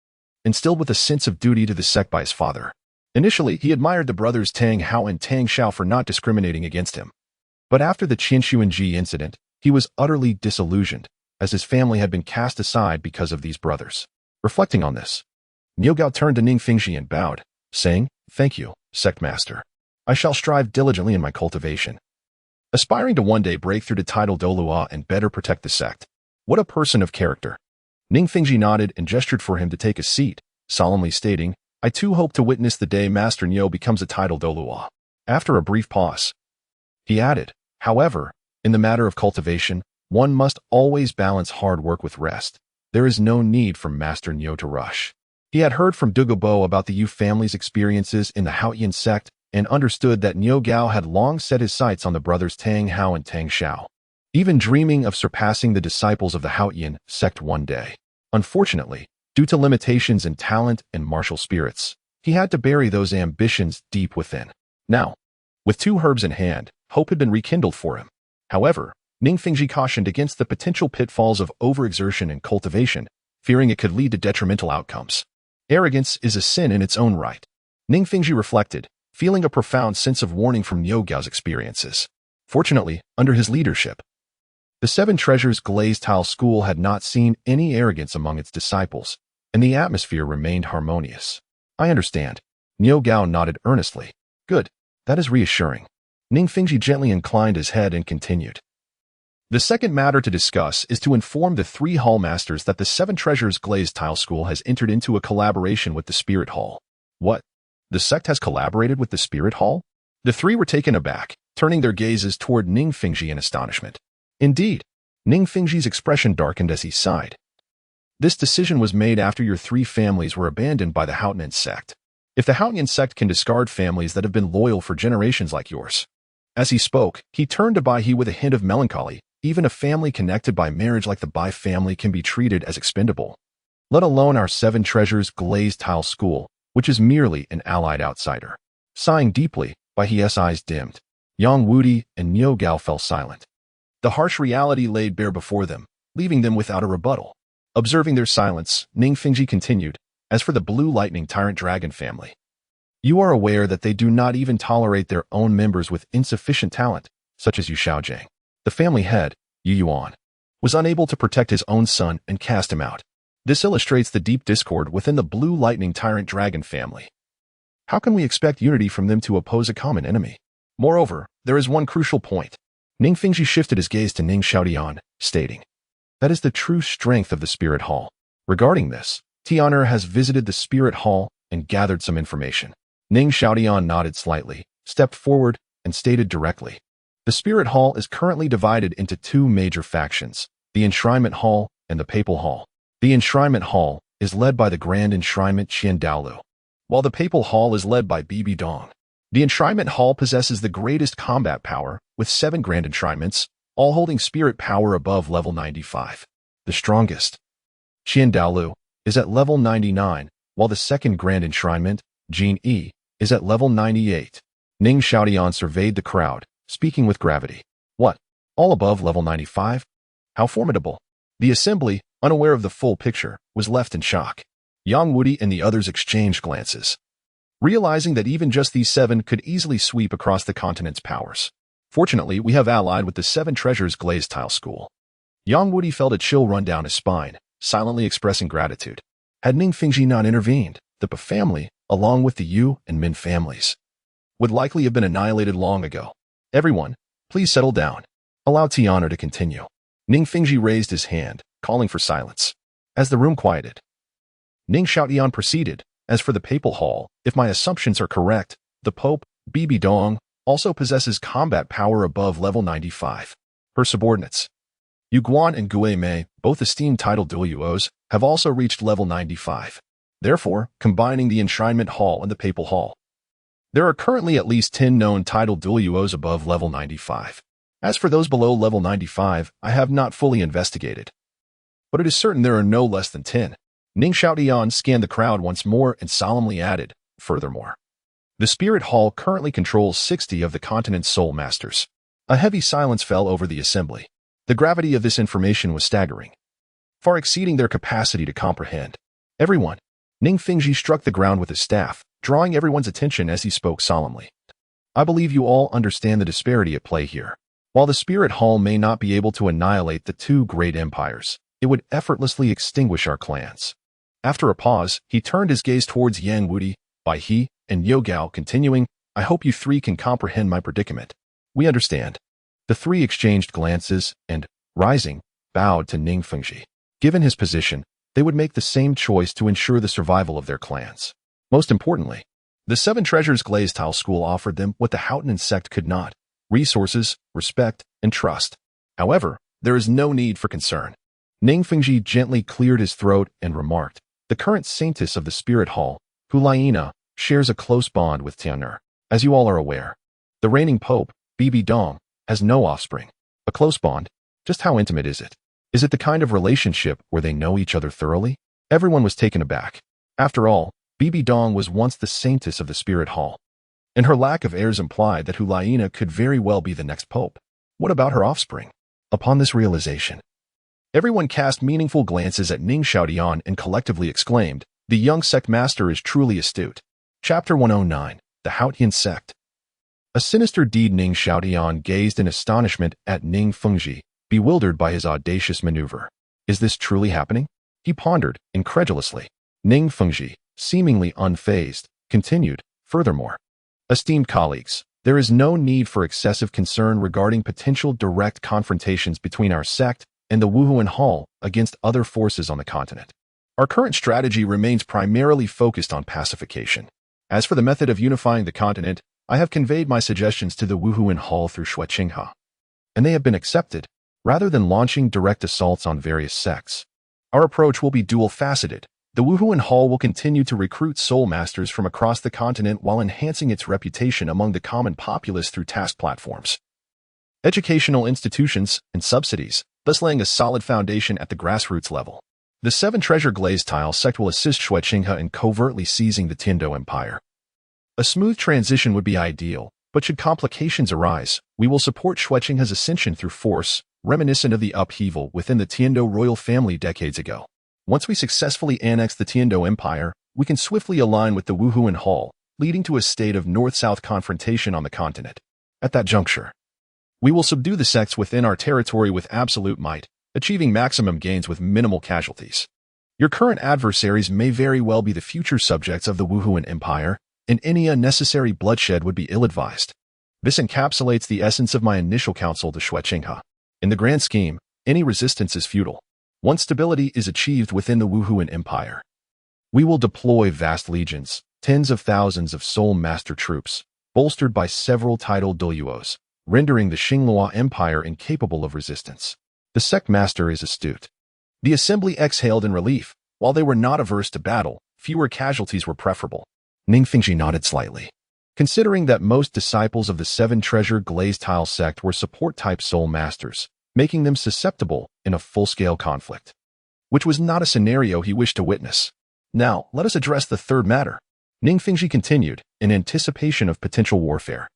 instilled with a sense of duty to the sect by his father. Initially, he admired the brothers Tang Hao and Tang Xiao for not discriminating against him. But after the Qian incident, he was utterly disillusioned, as his family had been cast aside because of these brothers. Reflecting on this, Niugao turned to Ning Fengzhi and bowed, saying, "Thank you, sect master. I shall strive diligently in my cultivation, aspiring to one day break through to title Douluo and better protect the sect." What a person of character. Ning Fengzhi nodded and gestured for him to take a seat, solemnly stating, "I too hope to witness the day Master Niu becomes a title Douluo." After a brief pause, he added, "However, in the matter of cultivation, one must always balance hard work with rest. There is no need for Master Niu to rush." He had heard from Dugu Bo about the Yu family's experiences in the Xuantian sect and understood that Niugao had long set his sights on the brothers Tang Hao and Tang Xiao, even dreaming of surpassing the disciples of the Xuantian sect one day. Unfortunately, due to limitations in talent and martial spirits, he had to bury those ambitions deep within. Now, with 2 herbs in hand, hope had been rekindled for him. However, Ning Fengzhi cautioned against the potential pitfalls of overexertion and cultivation, fearing it could lead to detrimental outcomes. Arrogance is a sin in its own right. Ning Fengzhi reflected, feeling a profound sense of warning from Niugao's experiences. Fortunately, under his leadership, the Seven Treasures Glazed Tile School had not seen any arrogance among its disciples, and the atmosphere remained harmonious. "I understand." Niugao nodded earnestly. "Good. That is reassuring." Ning Fengzhi gently inclined his head and continued, The second matter to discuss is to inform the three hall masters that the Seven Treasures Glazed Tile School has entered into a collaboration with the Spirit Hall. What? The sect has collaborated with the Spirit Hall? The three were taken aback, turning their gazes toward Ning Fengzhi in astonishment. Indeed, Ning Fengzhi's expression darkened as he sighed. This decision was made after your three families were abandoned by the Xuantian sect. If the Xuantian sect can discard families that have been loyal for generations like yours. As he spoke, he turned to Bai He with a hint of melancholy. Even a family connected by marriage like the Bai family can be treated as expendable. Let alone our Seven Treasures Glazed Tile School, which is merely an allied outsider. Sighing deeply, Bai He's eyes dimmed. Yang Wudi and Niu Gao fell silent. The harsh reality laid bare before them, leaving them without a rebuttal. Observing their silence, Ning Fengzhi continued, as for the Blue Lightning Tyrant Dragon family. You are aware that they do not even tolerate their own members with insufficient talent, such as Yu Xiaojiang. The family head, Yu Yuan, was unable to protect his own son and cast him out. This illustrates the deep discord within the Blue Lightning Tyrant Dragon family. How can we expect unity from them to oppose a common enemy? Moreover, there is one crucial point. Ning Fengzhi shifted his gaze to Ning Xiaotian, stating, that is the true strength of the Spirit Hall. Regarding this, Tianer has visited the Spirit Hall and gathered some information. Ning Xiaotian nodded slightly, stepped forward, and stated directly, the Spirit Hall is currently divided into two major factions, the Enshrinement Hall and the Papal Hall. The Enshrinement Hall is led by the Grand Enshrinement Qian Douluo, while the Papal Hall is led by Bibi Dong. The Enshrinement Hall possesses the greatest combat power, with 7 Grand Enshrinements, all holding spirit power above level 95. The strongest, Qian Douluo, is at level 99, while the second Grand Enshrinement, Jin Yi, is at level 98. Ning Xiaotian surveyed the crowd, speaking with gravity. What? All above level 95? How formidable. The assembly, unaware of the full picture, was left in shock. Yang Wudi and the others exchanged glances, realizing that even just these 7 could easily sweep across the continent's powers. Fortunately, we have allied with the Seven Treasures Glazed Tile School. Yang Wudi felt a chill run down his spine, silently expressing gratitude. Had Ning Fengzhi not intervened, the Ba family, along with the Yu and Min families, would likely have been annihilated long ago. Everyone, please settle down. Allow Tianer to continue. Ning Fengzhi raised his hand, calling for silence. As the room quieted, Ning Xiaotian proceeded, as for the Papal Hall, if my assumptions are correct, the Pope, BBDong, also possesses combat power above level 95. Her subordinates, Yu Guan and Gue Mei, both esteemed title Douluos, have also reached level 95. Therefore, combining the Enshrinement Hall and the Papal Hall, there are currently at least 10 known title Douluos above level 95. As for those below level 95, I have not fully investigated, but it is certain there are no less than 10. Ning Xiaotian scanned the crowd once more and solemnly added, furthermore, the Spirit Hall currently controls 60 of the continent's soul masters. A heavy silence fell over the assembly. The gravity of this information was staggering, far exceeding their capacity to comprehend. Everyone, Ning Fengzhi struck the ground with his staff, drawing everyone's attention as he spoke solemnly. I believe you all understand the disparity at play here. While the Spirit Hall may not be able to annihilate the 2 great empires, it would effortlessly extinguish our clans. After a pause, he turned his gaze towards Yang Wudi, Bai He, and Niu Gao, continuing, I hope you 3 can comprehend my predicament. We understand. The 3 exchanged glances and, rising, bowed to Ning Fengzhi. Given his position, they would make the same choice to ensure the survival of their clans. Most importantly, the Seven Treasures Glazed Tile School offered them what the Xuantian sect could not: resources, respect, and trust. However, there is no need for concern. Ning Fengzhi gently cleared his throat and remarked, the current saintess of the Spirit Hall, who Liena, shares a close bond with Tianer. As you all are aware, the reigning Pope, Bibi Dong, has no offspring. A close bond? Just how intimate is it? Is it the kind of relationship where they know each other thoroughly? Everyone was taken aback. After all, Bibi Dong was once the saintess of the Spirit Hall, and her lack of heirs implied that Liena could very well be the next pope. What about her offspring? Upon this realization, everyone cast meaningful glances at Ning Xiaotian and collectively exclaimed, the young sect master is truly astute. Chapter 109, The Xuantian Sect. A sinister deed. Ning Xiaotian gazed in astonishment at Ning Fengzhi, bewildered by his audacious maneuver. Is this truly happening? He pondered, incredulously. Ning Fengzhi, seemingly unfazed, continued, furthermore, esteemed colleagues, There is no need for excessive concern regarding potential direct confrontations between our sect and the Wuhuan Hall against other forces on the continent. Our current strategy remains primarily focused on pacification. As for the method of unifying the continent, I have conveyed my suggestions to the Wuhuan Hall through Shueqinghe, and they have been accepted, rather than launching direct assaults on various sects. Our approach will be dual-faceted. The Wuhuan Hall will continue to recruit soul masters from across the continent while enhancing its reputation among the common populace through task platforms, educational institutions, and subsidies, thus laying a solid foundation at the grassroots level. The Seven Treasure Glazed Tile sect will assist Shueqinghe in covertly seizing the Tiandou Empire. A smooth transition would be ideal, but should complications arise, we will support Shueqinghe's ascension through force, reminiscent of the upheaval within the Tiandou royal family decades ago. Once we successfully annex the Tiandou Empire, we can swiftly align with the Wuhuan Hall, leading to a state of north-south confrontation on the continent. At that juncture, we will subdue the sects within our territory with absolute might, achieving maximum gains with minimal casualties. Your current adversaries may very well be the future subjects of the Wuhuan Empire, and any unnecessary bloodshed would be ill-advised. This encapsulates the essence of my initial counsel to Shueqinghe. In the grand scheme, any resistance is futile. Once stability is achieved within the Wuhuan Empire, we will deploy vast legions, tens of thousands of soul master troops, bolstered by several titled Douluos, rendering the Xinglua Empire incapable of resistance. The sect master is astute. The assembly exhaled in relief. While they were not averse to battle, fewer casualties were preferable. Ning Fengzhi nodded slightly. Considering that most disciples of the Seven Treasure Glazed Tile sect were support-type soul masters, making them susceptible in a full-scale conflict, which was not a scenario he wished to witness. Now, let us address the third matter. Ning Fengzhi continued, in anticipation of potential warfare.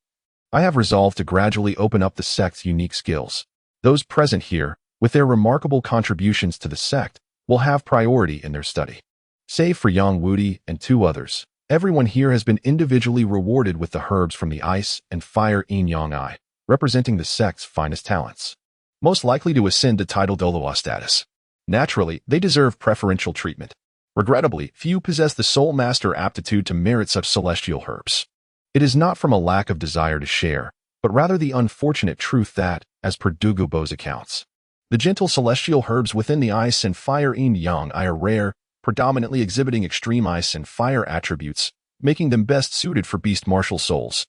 I have resolved to gradually open up the sect's unique skills. Those present here, with their remarkable contributions to the sect, will have priority in their study. Save for Yang Wudi and two others, everyone here has been individually rewarded with the herbs from the ice and fire Yin Yang Ai, representing the sect's finest talents, most likely to ascend to title Douluo status. Naturally, they deserve preferential treatment. Regrettably, few possess the soul master aptitude to merit such celestial herbs. It is not from a lack of desire to share, but rather the unfortunate truth that, as per Dugu Bo's accounts, the gentle celestial herbs within the ice and fire Yin Yang Ai are rare, predominantly exhibiting extreme ice and fire attributes, making them best suited for beast martial souls.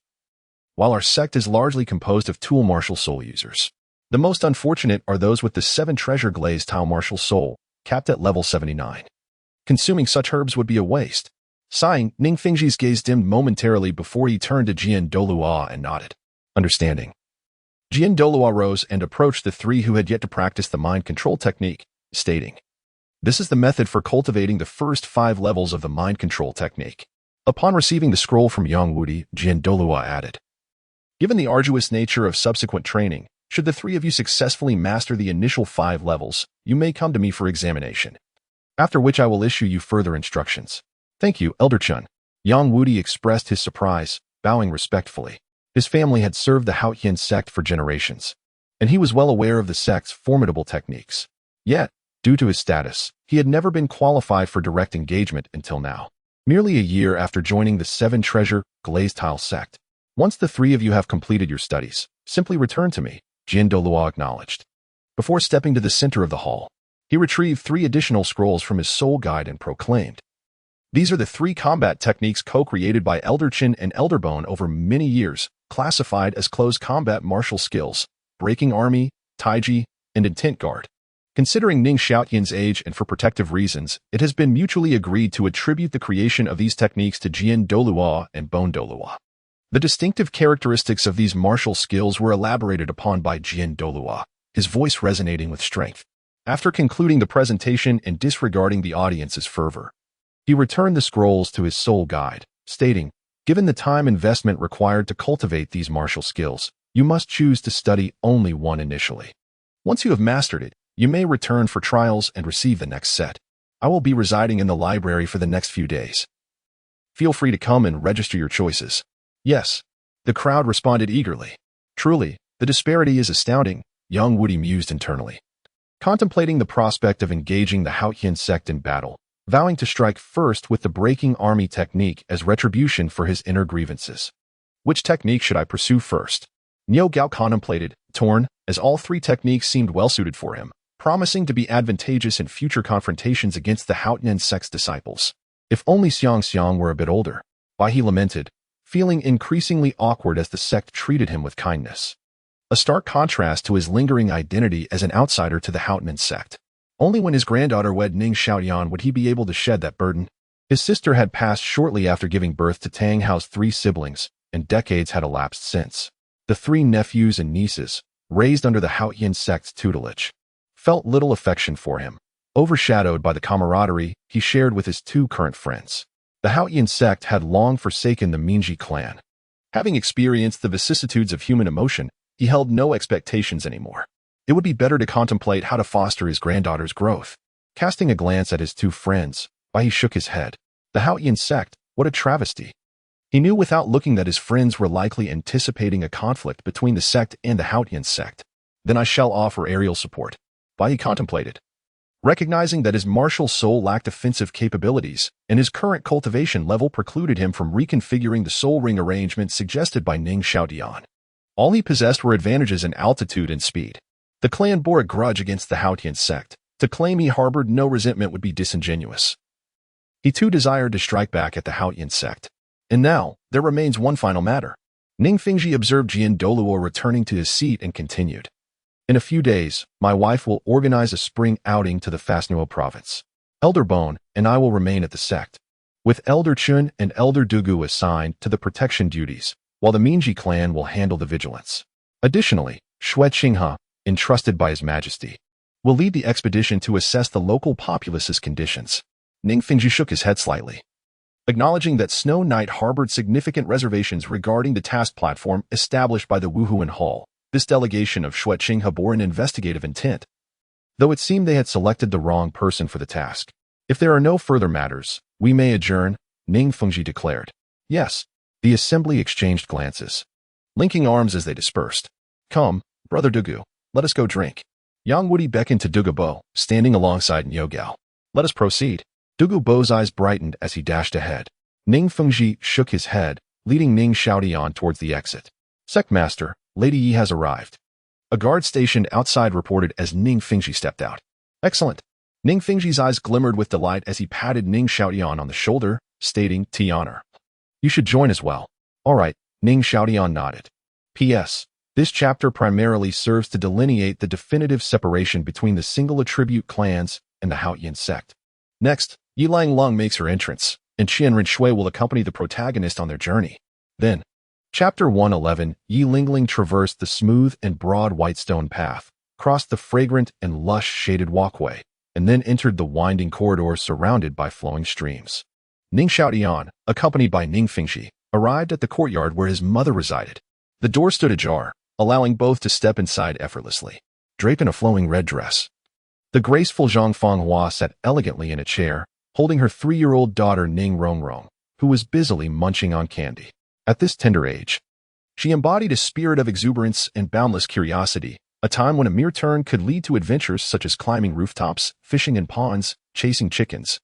While our sect is largely composed of tool martial soul users, the most unfortunate are those with the Seven Treasure Glazed Tile martial soul, capped at level 79. Consuming such herbs would be a waste. Sighing, Ning Fengzhi's gaze dimmed momentarily before he turned to Qian Douluo and nodded, understanding. Qian Douluo rose and approached the three who had yet to practice the mind control technique, stating, "This is the method for cultivating the first 5 levels of the mind control technique." Upon receiving the scroll from Yang Wudi, Qian Douluo added, "Given the arduous nature of subsequent training, should the 3 of you successfully master the initial 5 levels, you may come to me for examination, after which I will issue you further instructions." "Thank you, Elder Chun." Yang Wudi expressed his surprise, bowing respectfully. His family had served the Xuantian sect for generations, and he was well aware of the sect's formidable techniques. Yet, due to his status, he had never been qualified for direct engagement until now, merely a year after joining the Seven Treasure Glazed Tile sect. "Once the 3 of you have completed your studies, simply return to me," Qian Douluo acknowledged. Before stepping to the center of the hall, he retrieved 3 additional scrolls from his soul guide and proclaimed, "These are the 3 combat techniques co-created by Elder Chin and Elder Bone over many years, classified as close combat martial skills, breaking army, taiji, and intent guard. Considering Ning Xiaotian's age and for protective reasons, it has been mutually agreed to attribute the creation of these techniques to Qian Douluo and Bone Douluo. The distinctive characteristics of these martial skills were elaborated upon by Qian Douluo, his voice resonating with strength. After concluding the presentation and disregarding the audience's fervor, he returned the scrolls to his soul guide, stating, "Given the time investment required to cultivate these martial skills, you must choose to study only one initially. Once you have mastered it, you may return for trials and receive the next set. I will be residing in the library for the next few days. Feel free to come and register your choices." "Yes." The crowd responded eagerly. Truly, the disparity is astounding, Yang Wudi mused internally, contemplating the prospect of engaging the Xuantian sect in battle, vowing to strike first with the breaking army technique as retribution for his inner grievances. Which technique should I pursue first? Niu Gao contemplated, torn, as all three techniques seemed well-suited for him, promising to be advantageous in future confrontations against the Xuantian sect's disciples. If only Xiang were a bit older. Why, he lamented, feeling increasingly awkward as the sect treated him with kindness. A stark contrast to his lingering identity as an outsider to the Xuantian sect. Only when his granddaughter wed Ning Xiaotian would he be able to shed that burden. His sister had passed shortly after giving birth to Tang Hao's three siblings, and decades had elapsed since. The three nephews and nieces, raised under the Xuantian sect's tutelage, felt little affection for him, overshadowed by the camaraderie he shared with his two current friends. The Xuantian sect had long forsaken the Mingji clan. Having experienced the vicissitudes of human emotion, he held no expectations anymore. It would be better to contemplate how to foster his granddaughter's growth. Casting a glance at his two friends, he shook his head. The Xuantian sect, what a travesty. He knew without looking that his friends were likely anticipating a conflict between the sect and the Xuantian sect. Then I shall offer aerial support. He contemplated. Recognizing that his martial soul lacked offensive capabilities, and his current cultivation level precluded him from reconfiguring the soul ring arrangement suggested by Ning Xiaotian. All he possessed were advantages in altitude and speed. The clan bore a grudge against the Xuantian sect. To claim he harbored no resentment would be disingenuous. He too desired to strike back at the Xuantian sect. And now, there remains one final matter. Ning Fengzhi observed Jian Douluo returning to his seat and continued. In a few days, my wife will organize a spring outing to the Fasnuo province. Elder Bone and I will remain at the sect, with Elder Chun and Elder Dugu assigned to the protection duties, while the Mingji clan will handle the vigilance. Additionally, Xue Qinghe, entrusted by His Majesty, will lead the expedition to assess the local populace's conditions. Ning Fengzhi shook his head slightly, acknowledging that Snow Knight harbored significant reservations regarding the task platform established by the Wuhuan Hall. This delegation of Xue Qinghe bore an investigative intent, though it seemed they had selected the wrong person for the task. If there are no further matters, we may adjourn, Ning Fengzhi declared. Yes, the assembly exchanged glances, linking arms as they dispersed. Come, Brother Dugu, let us go drink. Yang Woody beckoned to Dugu Bo, standing alongside Niu Gao. Let us proceed. Dugu Bo's eyes brightened as he dashed ahead. Ning Fengzhi shook his head, leading Ning Xiaotian towards the exit. Sect Master, Lady Yi has arrived. A guard stationed outside reported as Ning Fengzhi stepped out. Excellent. Ning Fengzhi's eyes glimmered with delight as he patted Ning Xiaotian on the shoulder, stating, "T honor. You should join as well." All right, Ning Xiaotian nodded. P.S. This chapter primarily serves to delineate the definitive separation between the single attribute clans and the Xuantian sect. Next, Yilang Lung makes her entrance, and Qian Renxue will accompany the protagonist on their journey. Then, Chapter 111, Yi Lingling traversed the smooth and broad white stone path, crossed the fragrant and lush shaded walkway, and then entered the winding corridors surrounded by flowing streams. Ning Xiaotian, accompanied by Ning Fengzhi, arrived at the courtyard where his mother resided. The door stood ajar, allowing both to step inside effortlessly, draped in a flowing red dress. The graceful Zhang Fanghua sat elegantly in a chair, holding her 3-year-old daughter Ning Rongrong, who was busily munching on candy. At this tender age, she embodied a spirit of exuberance and boundless curiosity, a time when a mere turn could lead to adventures such as climbing rooftops, fishing in ponds, chasing chickens,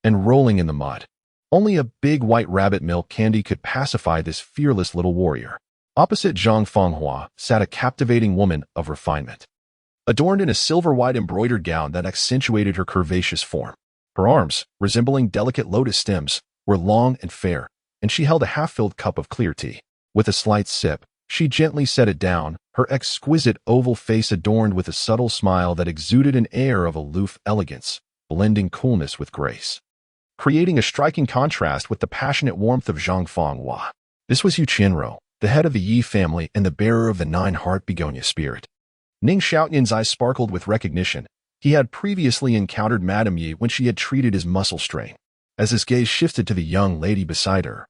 and rolling in the mud. Only a big white rabbit milk candy could pacify this fearless little warrior. Opposite Zhang Fanghua sat a captivating woman of refinement, adorned in a silver-white embroidered gown that accentuated her curvaceous form. Her arms, resembling delicate lotus stems, were long and fair, and she held a half-filled cup of clear tea. With a slight sip, she gently set it down, her exquisite oval face adorned with a subtle smile that exuded an air of aloof elegance, blending coolness with grace, creating a striking contrast with the passionate warmth of Zhang Fanghua. This was Yu Qianro, the head of the Yi family and the bearer of the 9-heart begonia spirit. Ning Xiaotian's eyes sparkled with recognition. He had previously encountered Madame Yi when she had treated his muscle strain. As his gaze shifted to the young lady beside her,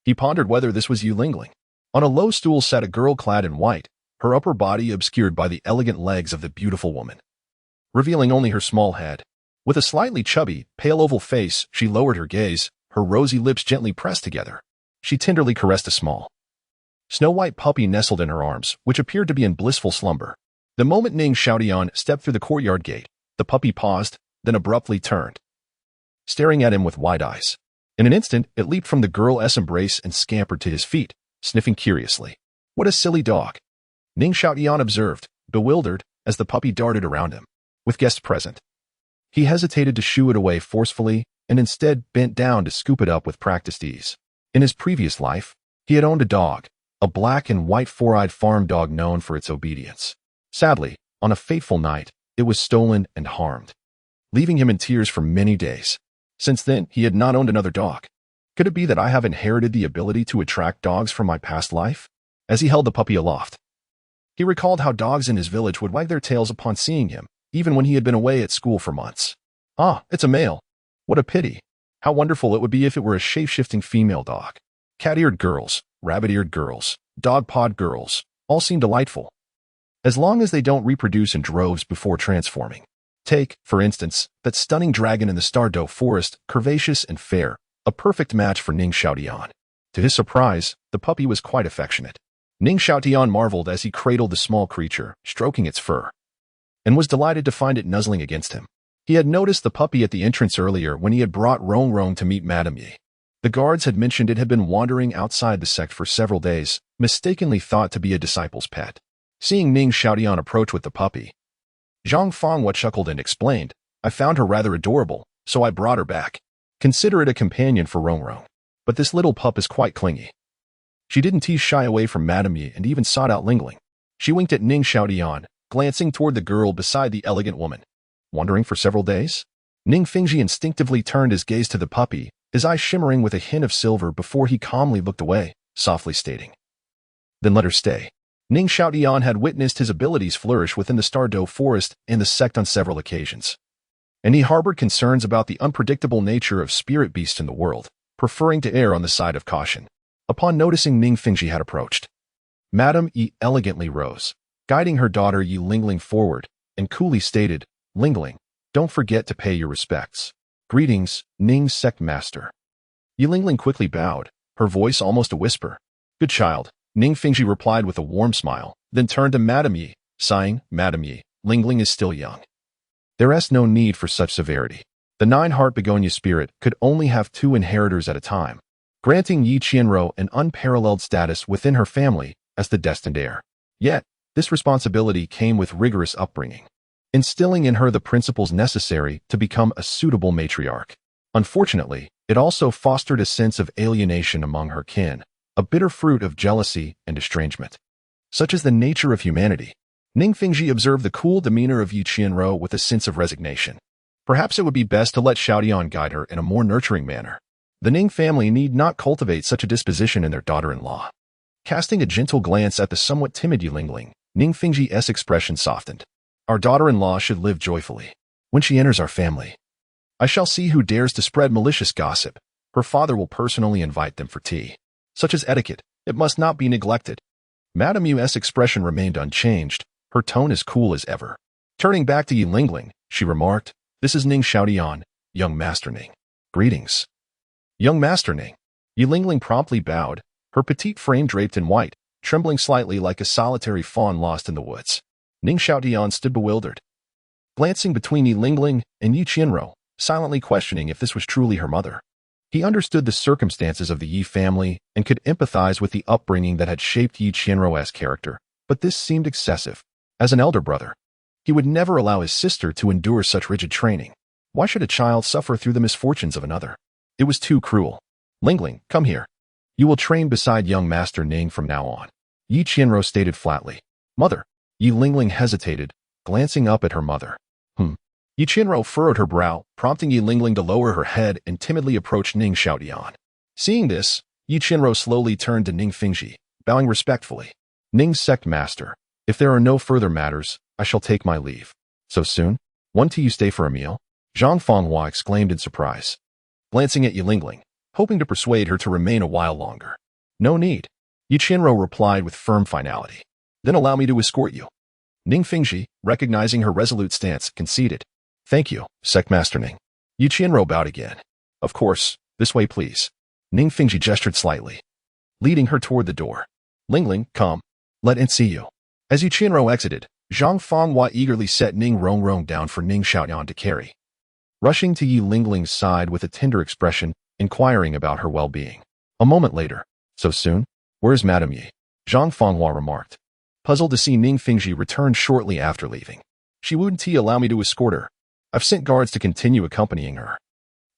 he pondered whether this was Yu Lingling. On a low stool sat a girl clad in white, her upper body obscured by the elegant legs of the beautiful woman, revealing only her small head. With a slightly chubby, pale oval face, she lowered her gaze, her rosy lips gently pressed together. She tenderly caressed a small, snow-white puppy nestled in her arms, which appeared to be in blissful slumber. The moment Ning Xiaotian stepped through the courtyard gate, the puppy paused, then abruptly turned, staring at him with wide eyes. In an instant, it leaped from the girl's embrace and scampered to his feet, sniffing curiously. What a silly dog, Ning Xiaotian observed, bewildered, as the puppy darted around him. With guests present, he hesitated to shoo it away forcefully and instead bent down to scoop it up with practiced ease. In his previous life, he had owned a dog, a black and white four-eyed farm dog known for its obedience. Sadly, on a fateful night, it was stolen and harmed, leaving him in tears for many days. Since then, he had not owned another dog. Could it be that I have inherited the ability to attract dogs from my past life? As he held the puppy aloft, he recalled how dogs in his village would wag their tails upon seeing him, even when he had been away at school for months. Ah, it's a male. What a pity. How wonderful it would be if it were a shape-shifting female dog. Cat-eared girls, rabbit-eared girls, dog-pawed girls, all seem delightful, as long as they don't reproduce in droves before transforming. Take, for instance, that stunning dragon in the Stardew forest, curvaceous and fair, a perfect match for Ning Xiaotian. To his surprise, the puppy was quite affectionate. Ning Xiaotian marveled as he cradled the small creature, stroking its fur, and was delighted to find it nuzzling against him. He had noticed the puppy at the entrance earlier when he had brought Rongrong to meet Madame Yi. The guards had mentioned it had been wandering outside the sect for several days, mistakenly thought to be a disciple's pet. Seeing Ning Xiaotian approach with the puppy, Zhang Fenghua chuckled and explained, I found her rather adorable, so I brought her back. Consider it a companion for Rongrong. But this little pup is quite clingy. She didn't tease shy away from Madame Yi and even sought out Lingling. She winked at Ning Xiaotian, glancing toward the girl beside the elegant woman. Wandering for several days? Ning Fengzhi instinctively turned his gaze to the puppy, his eyes shimmering with a hint of silver before he calmly looked away, softly stating, Then let her stay. Ning Xiaotian had witnessed his abilities flourish within the Stardew forest and the sect on several occasions, and he harbored concerns about the unpredictable nature of spirit beasts in the world, preferring to err on the side of caution. Upon noticing Ning Fengzhi had approached, Madame Yi elegantly rose, guiding her daughter Yi Lingling forward, and coolly stated, Lingling, don't forget to pay your respects. Greetings, Ning Sect Master. Yi Lingling quickly bowed, her voice almost a whisper. Good child, Ning Fengzhi replied with a warm smile, then turned to Madame Yi, sighing, Madame Yi, Lingling is still young. There is no need for such severity. The nine-heart begonia spirit could only have 2 inheritors at a time, granting Yi Qianren an unparalleled status within her family as the destined heir. Yet, this responsibility came with rigorous upbringing, instilling in her the principles necessary to become a suitable matriarch. Unfortunately, it also fostered a sense of alienation among her kin, a bitter fruit of jealousy and estrangement. Such is the nature of humanity. Ning Fengzhi observed the cool demeanor of Yi Qianren with a sense of resignation. Perhaps it would be best to let Xiaotian guide her in a more nurturing manner. The Ning family need not cultivate such a disposition in their daughter-in-law. Casting a gentle glance at the somewhat timid Yi Lingling, Ning Fengzhi's expression softened. Our daughter-in-law should live joyfully. When she enters our family, I shall see who dares to spread malicious gossip. Her father will personally invite them for tea. Such as etiquette, it must not be neglected. Madame Yu's expression remained unchanged, her tone as cool as ever. Turning back to Yi Lingling, she remarked, This is Ning Xiaotian, young Master Ning. Greetings. Young Master Ning. Yi Lingling promptly bowed, her petite frame draped in white, trembling slightly like a solitary fawn lost in the woods. Ning Xiaotian stood bewildered, glancing between Yi Lingling and Yi Qianren, silently questioning if this was truly her mother. He understood the circumstances of the Yi family and could empathize with the upbringing that had shaped Yi Qianren's character, but this seemed excessive. As an elder brother, he would never allow his sister to endure such rigid training. Why should a child suffer through the misfortunes of another? It was too cruel. Lingling, come here. You will train beside young Master Ning from now on, Yi Qianren stated flatly. Mother. Yi Lingling hesitated, glancing up at her mother. Yi Qianren furrowed her brow, prompting Yi Lingling to lower her head and timidly approach Ning Xiaotian. Seeing this, Yi Qianren slowly turned to Ning Fengzhi, bowing respectfully. Ning Sect Master, if there are no further matters, I shall take my leave. So soon? Want you stay for a meal? Zhang Fenghua exclaimed in surprise, glancing at Yi Lingling, hoping to persuade her to remain a while longer. No need. Yi Qianren replied with firm finality. Then allow me to escort you. Ning Fengzhi, recognizing her resolute stance, conceded. Thank you, Sect Master Ning. Yi Qianren bowed again. Of course, this way please. Ning Fengzhi gestured slightly, leading her toward the door. Lingling, come. Let it see you. As Yi Qianren exited, Zhang Fenghua eagerly set Ning Rongrong down for Ning Xiaotian to carry, rushing to Yi Lingling's side with a tender expression, inquiring about her well-being. A moment later, so soon? Where's Madame Yi? Zhang Fenghua remarked, puzzled to see Ning Fengzhi return shortly after leaving. She wouldn't allow me to escort her. I've sent guards to continue accompanying her.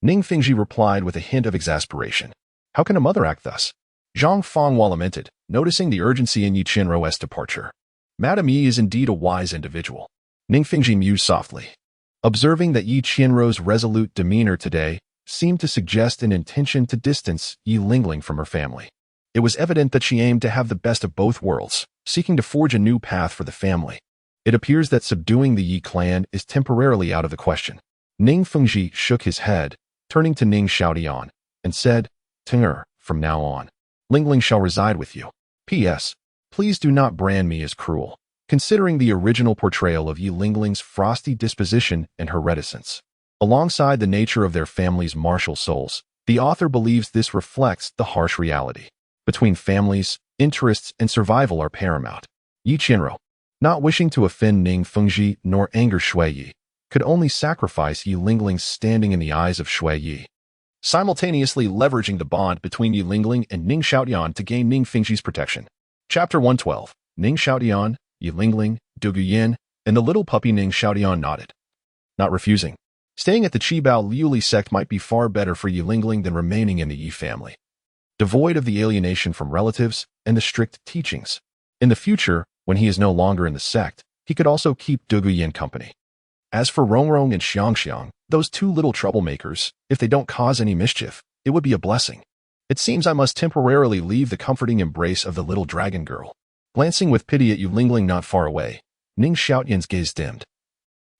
Ning Fengzhi replied with a hint of exasperation. How can a mother act thus? Zhang Fenghua lamented, noticing the urgency in Yi Qianrou's departure. Madame Yi is indeed a wise individual. Ning Fengzhi mused softly, observing that Yi Qianrou's resolute demeanor today seemed to suggest an intention to distance Yi Lingling from her family. It was evident that she aimed to have the best of both worlds, seeking to forge a new path for the family. It appears that subduing the Yi clan is temporarily out of the question. Ning Fengzhi shook his head, turning to Ning Xiaotian, and said, Tinger, from now on, Lingling shall reside with you. P.S. Please do not brand me as cruel, considering the original portrayal of Yi Lingling's frosty disposition and her reticence. Alongside the nature of their family's martial souls, the author believes this reflects the harsh reality. Between families, interests and survival are paramount. Yi Qianrou, not wishing to offend Ning Fengzhi nor anger Shui Yi, could only sacrifice Yi Lingling's standing in the eyes of Shui Yi, simultaneously leveraging the bond between Yi Lingling and Ning Xiaotian to gain Ning Fengzhi's protection. Chapter 112. Ning Xiaotian, Yi Lingling, Dugu Yan, and the little puppy Ning Xiaotian nodded, not refusing. Staying at the Qibao Liuli sect might be far better for Yi Lingling than remaining in the Yi family, devoid of the alienation from relatives and the strict teachings. In the future, when he is no longer in the sect, he could also keep Dugu Yan company. As for Rongrong and Xiangxiang, those two little troublemakers, if they don't cause any mischief, it would be a blessing. It seems I must temporarily leave the comforting embrace of the little dragon girl. Glancing with pity at Yi Lingling not far away, Ning Xiaotian's gaze dimmed.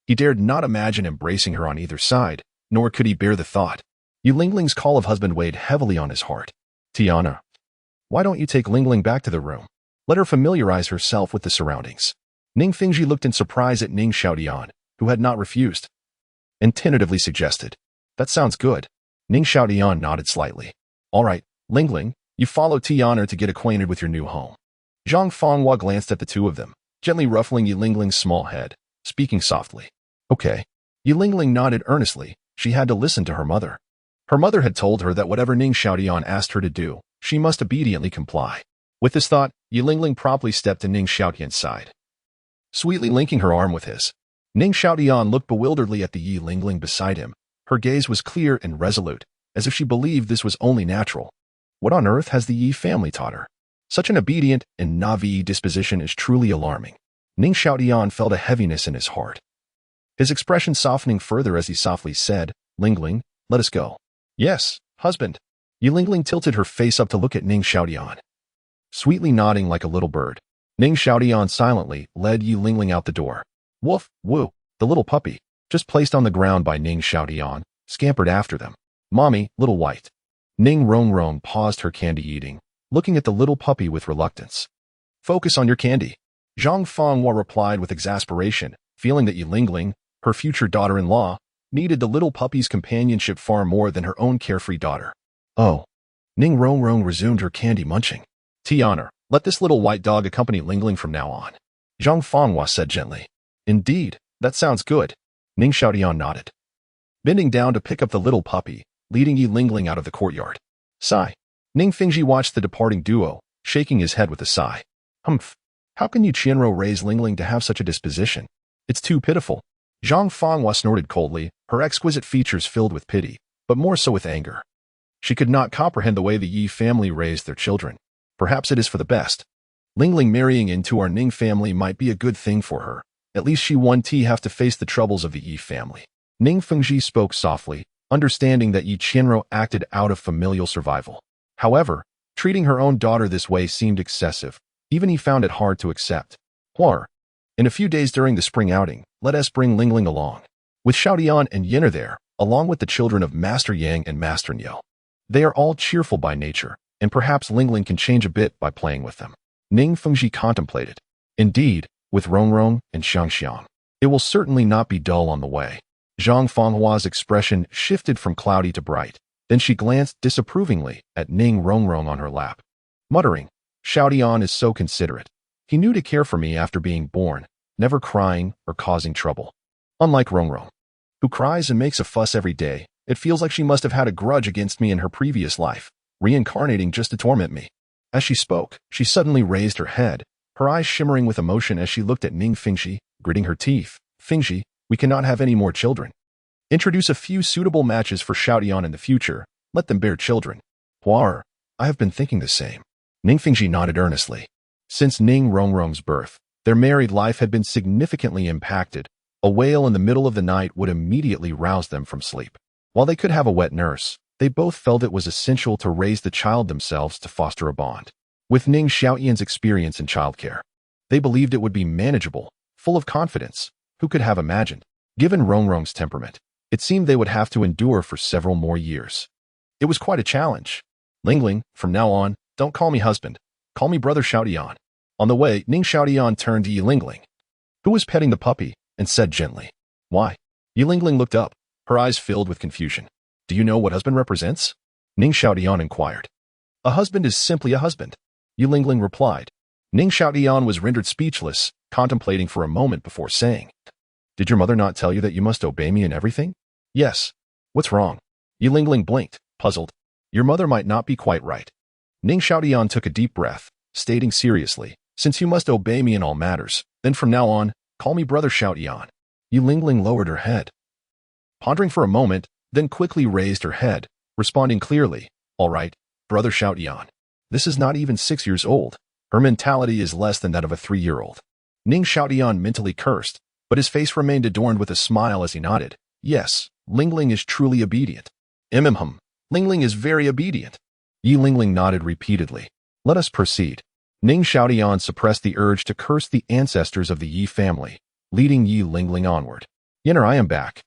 He dared not imagine embracing her on either side, nor could he bear the thought. Yi Lingling's call of husband weighed heavily on his heart. Tiana, why don't you take Lingling back to the room? Let her familiarize herself with the surroundings. Ning Fengzhi looked in surprise at Ning Xiaotian, who had not refused, and tentatively suggested, that sounds good. Ning Xiaotian nodded slightly. All right, Lingling, you follow Tiana to get acquainted with your new home. Zhang Fenghua glanced at the two of them, gently ruffling Yi Lingling's small head, speaking softly. Okay. Yi Lingling nodded earnestly. She had to listen to her mother. Her mother had told her that whatever Ning Xiaotian asked her to do, she must obediently comply. With this thought, Yi Lingling promptly stepped to Ning Xiaotian's side, sweetly linking her arm with his. Ning Xiaotian looked bewilderedly at the Yi Lingling beside him. Her gaze was clear and resolute, as if she believed this was only natural. What on earth has the Yi family taught her? Such an obedient and naive disposition is truly alarming. Ning Xiaotian felt a heaviness in his heart, his expression softening further as he softly said, Lingling, let us go. Yes, husband. Yi Lingling tilted her face up to look at Ning Xiaotian, sweetly nodding like a little bird. Ning Xiaotian silently led Yi Lingling out the door. Woof, woo, the little puppy, just placed on the ground by Ning Xiaotian, scampered after them. Mommy, little white. Ning Rongrong paused her candy eating, looking at the little puppy with reluctance. Focus on your candy. Zhang Fenghua replied with exasperation, feeling that Yi Lingling, her future daughter-in-law, needed the little puppy's companionship far more than her own carefree daughter. Oh. Ning Rongrong resumed her candy munching. Tiana, let this little white dog accompany Lingling from now on. Zhang Fenghua said gently. Indeed, that sounds good. Ning Xiaotian nodded, bending down to pick up the little puppy, leading Yi Lingling out of the courtyard. Sigh. Ning Fengzhi watched the departing duo, shaking his head with a sigh. Humph. How can Yi Qianrou raise Lingling to have such a disposition? It's too pitiful. Zhang Fenghua snorted coldly, her exquisite features filled with pity, but more so with anger. She could not comprehend the way the Yi family raised their children. Perhaps it is for the best. Lingling marrying into our Ning family might be a good thing for her. At least she won't have to face the troubles of the Yi family. Ning Fengzhi spoke softly, understanding that Yi Qianrou acted out of familial survival. However, treating her own daughter this way seemed excessive. Even he found it hard to accept. Huar. In a few days during the spring outing, let us bring Lingling along. With Xiaotian and Yin are there, along with the children of Master Yang and Master Niu. They are all cheerful by nature, and perhaps Lingling can change a bit by playing with them. Ning Fengzhi contemplated. Indeed, with Rongrong and Xiangxiang, it will certainly not be dull on the way. Zhang Fenghua's expression shifted from cloudy to bright. Then she glanced disapprovingly at Ning Rongrong on her lap, muttering, Xiaotian is so considerate. He knew to care for me after being born, never crying or causing trouble. Unlike Rongrong, who cries and makes a fuss every day, it feels like she must have had a grudge against me in her previous life, reincarnating just to torment me. As she spoke, she suddenly raised her head, her eyes shimmering with emotion as she looked at Ning Fengzhi, gritting her teeth. Fengzhi, we cannot have any more children. Introduce a few suitable matches for Xiaotian in the future. Let them bear children. Huar, I have been thinking the same. Ning Fengzhi nodded earnestly. Since Ning Rongrong's birth, their married life had been significantly impacted. A wail in the middle of the night would immediately rouse them from sleep. While they could have a wet nurse, they both felt it was essential to raise the child themselves to foster a bond. With Ning Xiaotian's experience in childcare, they believed it would be manageable, full of confidence. Who could have imagined? Given Rongrong's temperament, it seemed they would have to endure for several more years. It was quite a challenge. Lingling, from now on, don't call me husband. Call me brother Xiaotian. On the way, Ning Xiaotian turned to Yilingling, who was petting the puppy, and said gently, Why? Yilingling looked up, her eyes filled with confusion. Do you know what husband represents? Ning Xiaotian inquired. A husband is simply a husband, Yilingling replied. Ning Xiaotian was rendered speechless, contemplating for a moment before saying, Did your mother not tell you that you must obey me in everything? Yes. What's wrong? Yilingling blinked, puzzled. Your mother might not be quite right. Ning Xiaotian took a deep breath, stating seriously, Since you must obey me in all matters, then from now on, call me brother Xiaotian. Yilingling lowered her head, pondering for a moment, then quickly raised her head, responding clearly, All right, brother Xiaotian. This is not even 6 years old. Her mentality is less than that of a 3-year-old. Ning Xiaotian mentally cursed, but his face remained adorned with a smile as he nodded. Yes, Lingling is truly obedient. Lingling is very obedient. Yilingling nodded repeatedly. Let us proceed. Ning Xiaotian suppressed the urge to curse the ancestors of the Yi family, leading Yilingling onward. Yenner, I am back.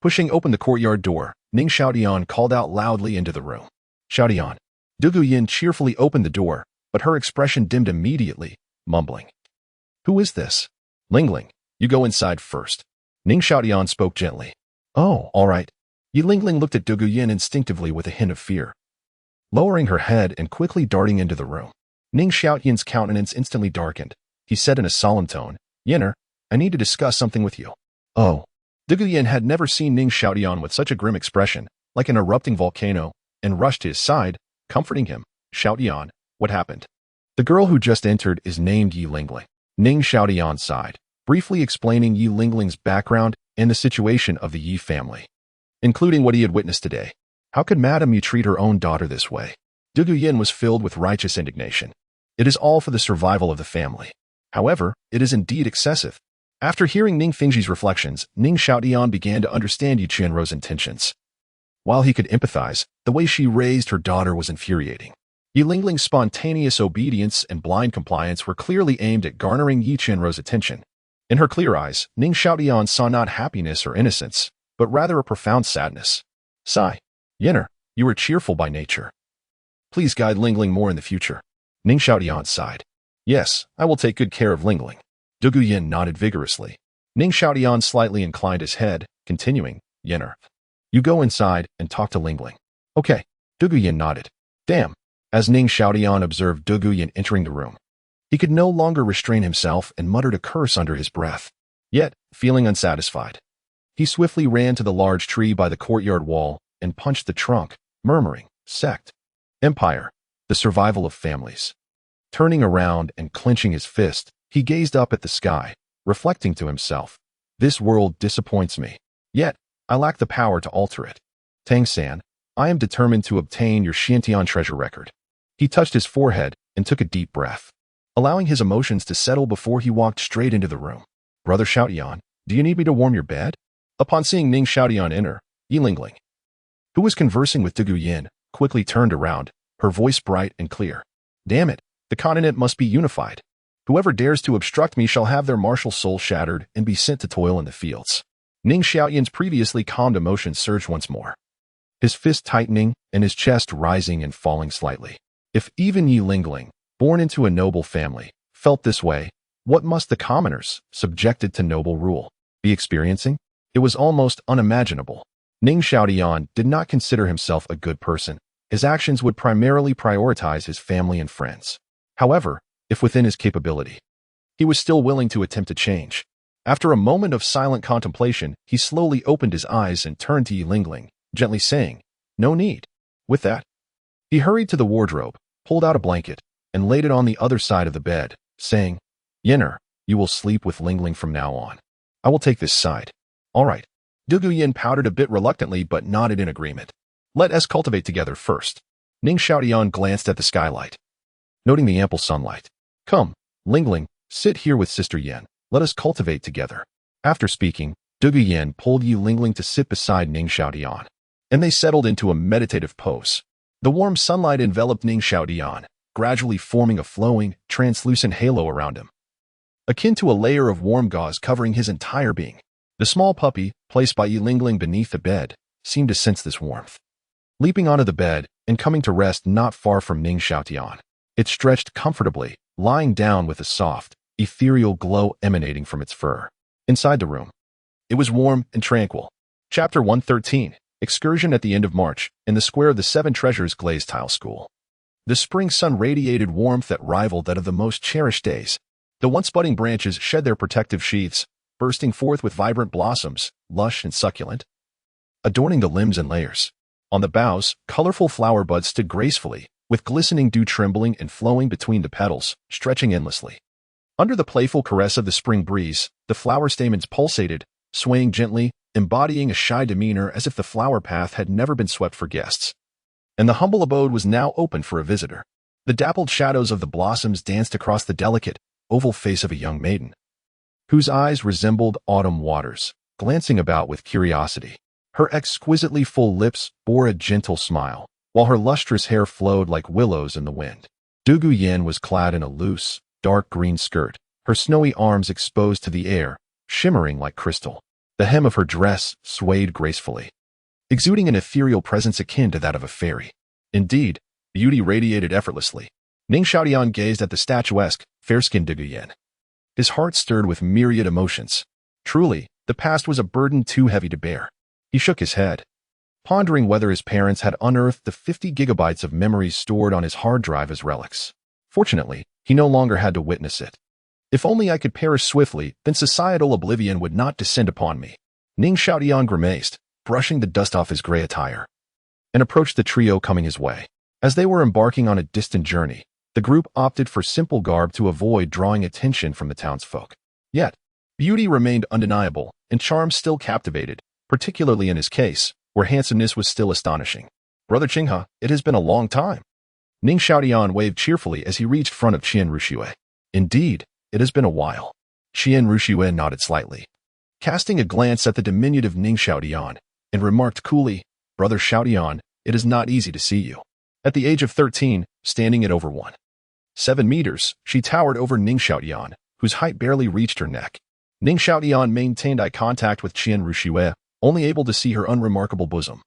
Pushing open the courtyard door, Ning Xiaotian called out loudly into the room. Xiaotian. Dugu Yan cheerfully opened the door, but her expression dimmed immediately, mumbling. Who is this? Lingling, you go inside first. Ning Xiaotian spoke gently. Oh, all right. Yilingling looked at Dugu Yan instinctively with a hint of fear. Lowering her head and quickly darting into the room, Ning Xiaotian's countenance instantly darkened. He said in a solemn tone, Yenner, I need to discuss something with you. Oh. Dugu Yan had never seen Ning Xiaotian with such a grim expression, like an erupting volcano, and rushed to his side, comforting him. Xiaotian, what happened? The girl who just entered is named Yilingling. Ning Xiaotian sighed, briefly explaining Yilingling's background and the situation of the Yi family, including what he had witnessed today. How could Madame Yi treat her own daughter this way? Dugu Yan was filled with righteous indignation. It is all for the survival of the family. However, it is indeed excessive. After hearing Ning Fengzhi's reflections, Ning Xiaotian began to understand Yi Qianrou's intentions. While he could empathize, the way she raised her daughter was infuriating. Yilingling's spontaneous obedience and blind compliance were clearly aimed at garnering Yi Qianrou's attention. In her clear eyes, Ning Xiaotian saw not happiness or innocence, but rather a profound sadness. Sigh. Yenner, you are cheerful by nature. Please guide Lingling more in the future. Ning Xiaotian sighed. Yes, I will take good care of Lingling. Dugu Yan nodded vigorously. Ning Xiaotian slightly inclined his head, continuing, Yenner, you go inside and talk to Lingling. Okay. Dugu Yan nodded. Damn. As Ning Xiaotian observed Dugu Yan entering the room, he could no longer restrain himself and muttered a curse under his breath. Yet, feeling unsatisfied, he swiftly ran to the large tree by the courtyard wall and punched the trunk, murmuring, Sect. Empire. The survival of families. Turning around and clenching his fist, he gazed up at the sky, reflecting to himself, This world disappoints me. Yet, I lack the power to alter it. Tang San, I am determined to obtain your Xuantian treasure record. He touched his forehead and took a deep breath, allowing his emotions to settle before he walked straight into the room. Brother Xiaotian, do you need me to warm your bed? Upon seeing Ning Xiaotian enter, Yilingling, who was conversing with Dugu Yan, quickly turned around, her voice bright and clear. Damn it, the continent must be unified. Whoever dares to obstruct me shall have their martial soul shattered and be sent to toil in the fields. Ning Xiaotian's previously calmed emotions surged once more, his fist tightening and his chest rising and falling slightly. If even Yilingling, born into a noble family, felt this way, what must the commoners, subjected to noble rule, be experiencing? It was almost unimaginable. Ning Xiaotian did not consider himself a good person. His actions would primarily prioritize his family and friends. However, if within his capability, he was still willing to attempt to change. After a moment of silent contemplation, he slowly opened his eyes and turned to Yilingling, gently saying, No need. With that, he hurried to the wardrobe, pulled out a blanket, and laid it on the other side of the bed, saying, "Yenner, you will sleep with Lingling from now on. I will take this side." "All right." Dugu Yan pouted a bit reluctantly but nodded in agreement. "Let us cultivate together first." Ning Xiaotian glanced at the skylight, noting the ample sunlight. "Come, Lingling, sit here with Sister Yan. Let us cultivate together." After speaking, Dugu Yan pulled Yi Lingling to sit beside Ning Xiaotian, and they settled into a meditative pose. The warm sunlight enveloped Ning Xiaotian, gradually forming a flowing, translucent halo around him, akin to a layer of warm gauze covering his entire being. The small puppy, placed by Yi Lingling beneath the bed, seemed to sense this warmth. Leaping onto the bed and coming to rest not far from Ning Xiaotian, it stretched comfortably, lying down with a soft, ethereal glow emanating from its fur. Inside the room, it was warm and tranquil. Chapter 113, Excursion at the end of March, in the square of the Seven Treasures Glazed Tile School. The spring sun radiated warmth that rivaled that of the most cherished days. The once budding branches shed their protective sheaths, bursting forth with vibrant blossoms, lush and succulent, adorning the limbs and layers. On the boughs, colorful flower buds stood gracefully, with glistening dew trembling and flowing between the petals, stretching endlessly. Under the playful caress of the spring breeze, the flower stamens pulsated, swaying gently, embodying a shy demeanor as if the flower path had never been swept for guests. And the humble abode was now open for a visitor. The dappled shadows of the blossoms danced across the delicate, oval face of a young maiden, whose eyes resembled autumn waters, glancing about with curiosity. Her exquisitely full lips bore a gentle smile, while her lustrous hair flowed like willows in the wind. Dugu Yan was clad in a loose, dark green skirt, her snowy arms exposed to the air, shimmering like crystal. The hem of her dress swayed gracefully, exuding an ethereal presence akin to that of a fairy. Indeed, beauty radiated effortlessly. Ning Xiaotian gazed at the statuesque, fair-skinned Dugu Yan. His heart stirred with myriad emotions. Truly, the past was a burden too heavy to bear. He shook his head, pondering whether his parents had unearthed the 50 gigabytes of memories stored on his hard drive as relics. Fortunately, he no longer had to witness it. If only I could perish swiftly, then societal oblivion would not descend upon me. Ning Xiaotian grimaced, brushing the dust off his gray attire, and approached the trio coming his way. As they were embarking on a distant journey, the group opted for simple garb to avoid drawing attention from the townsfolk. Yet, beauty remained undeniable, and charm still captivated, particularly in his case, where handsomeness was still astonishing. "Brother Qinghe, it has been a long time." Ning Xiaotian waved cheerfully as he reached front of Qian Renxue. "Indeed, it has been a while." Qian Renxue nodded slightly, casting a glance at the diminutive Ning Xiaotian, and remarked coolly, "Brother Xiaotian, it is not easy to see you." At the age of 13, standing at over 1.7 meters, she towered over Ning Xiaotian, whose height barely reached her neck. Ning Xiaotian maintained eye contact with Qian Renxue, only able to see her unremarkable bosom,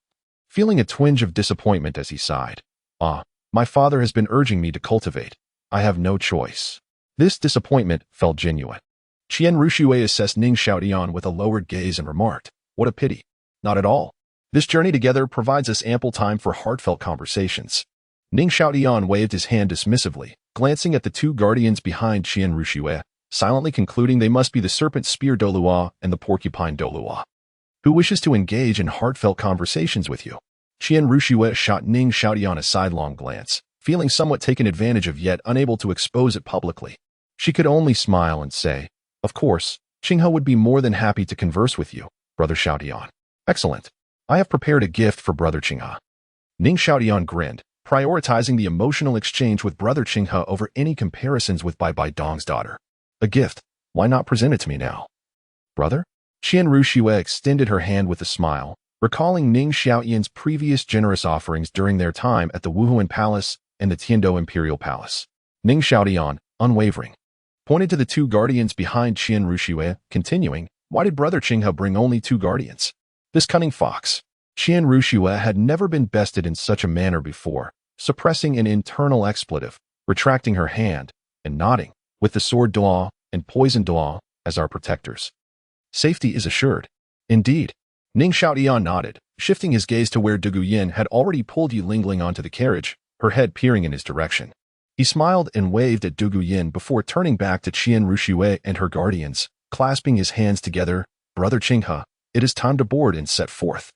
feeling a twinge of disappointment as he sighed. "Ah, my father has been urging me to cultivate. I have no choice." This disappointment felt genuine. Qian Renxue assessed Ning Xiaotian with a lowered gaze and remarked, "What a pity." "Not at all. This journey together provides us ample time for heartfelt conversations." Ning Xiaotian waved his hand dismissively, glancing at the two guardians behind Qian Renxue, silently concluding they must be the serpent spear Douluo and the porcupine Douluo. "Who wishes to engage in heartfelt conversations with you?" Qian Renxue shot Ning Xiaotian a sidelong glance, feeling somewhat taken advantage of yet unable to expose it publicly. She could only smile and say, "Of course, Qinghe would be more than happy to converse with you, Brother Xiaotian." "Excellent. I have prepared a gift for Brother Qinghe." Ning Xiaotian grinned, prioritizing the emotional exchange with Brother Qinghe over any comparisons with Bibi Dong's daughter. "A gift? Why not present it to me now?" "Brother?" Qian Renxue extended her hand with a smile, recalling Ning Xiaotian's previous generous offerings during their time at the Wuhuan Palace and the Tiandou Imperial Palace. Ning Xiaotian, unwavering, pointed to the two guardians behind Qian Renxue, continuing, "Why did Brother Qinghe bring only two guardians? This cunning fox." Qian Renxue had never been bested in such a manner before, suppressing an internal expletive, retracting her hand, and nodding, "With the sword Duel and poison Duel as our protectors, safety is assured." "Indeed." Ning Xiaotian nodded, shifting his gaze to where Dugu Yan had already pulled Yi Lingling onto the carriage, her head peering in his direction. He smiled and waved at Dugu Yan before turning back to Qian Renxue and her guardians, clasping his hands together, "Brother Qinghe, it is time to board and set forth."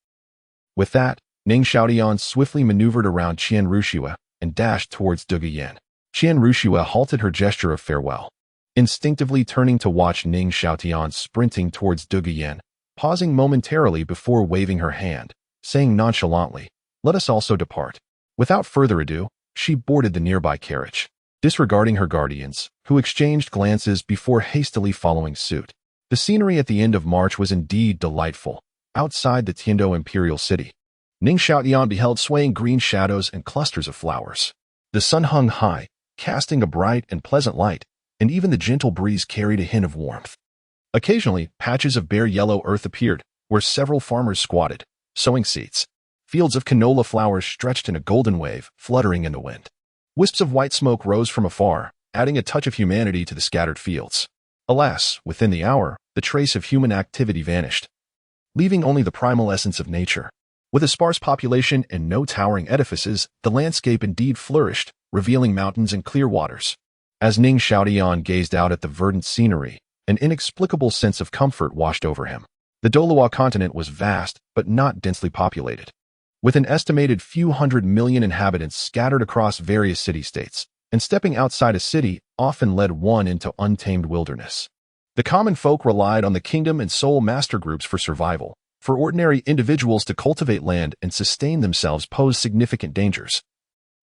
With that, Ning Xiaotian swiftly maneuvered around Qian Renxue and dashed towards Dugu Yan. Qian Renxue halted her gesture of farewell, instinctively turning to watch Ning Xiaotian sprinting towards Dugu Yan, pausing momentarily before waving her hand, saying nonchalantly, "Let us also depart." Without further ado, she boarded the nearby carriage, disregarding her guardians, who exchanged glances before hastily following suit. The scenery at the end of March was indeed delightful. Outside the Tiandou imperial city, Ning Xiaotian beheld swaying green shadows and clusters of flowers. The sun hung high, casting a bright and pleasant light, and even the gentle breeze carried a hint of warmth. Occasionally, patches of bare yellow earth appeared, where several farmers squatted, sowing seeds. Fields of canola flowers stretched in a golden wave, fluttering in the wind. Wisps of white smoke rose from afar, adding a touch of humanity to the scattered fields. Alas, within the hour, the trace of human activity vanished, leaving only the primal essence of nature. With a sparse population and no towering edifices, the landscape indeed flourished, revealing mountains and clear waters. As Ning Xiaotian gazed out at the verdant scenery, an inexplicable sense of comfort washed over him. The Douluo Continent was vast, but not densely populated. With an estimated few 100 million inhabitants scattered across various city-states, and stepping outside a city often led one into untamed wilderness. The common folk relied on the kingdom and soul master groups for survival. For ordinary individuals to cultivate land and sustain themselves posed significant dangers.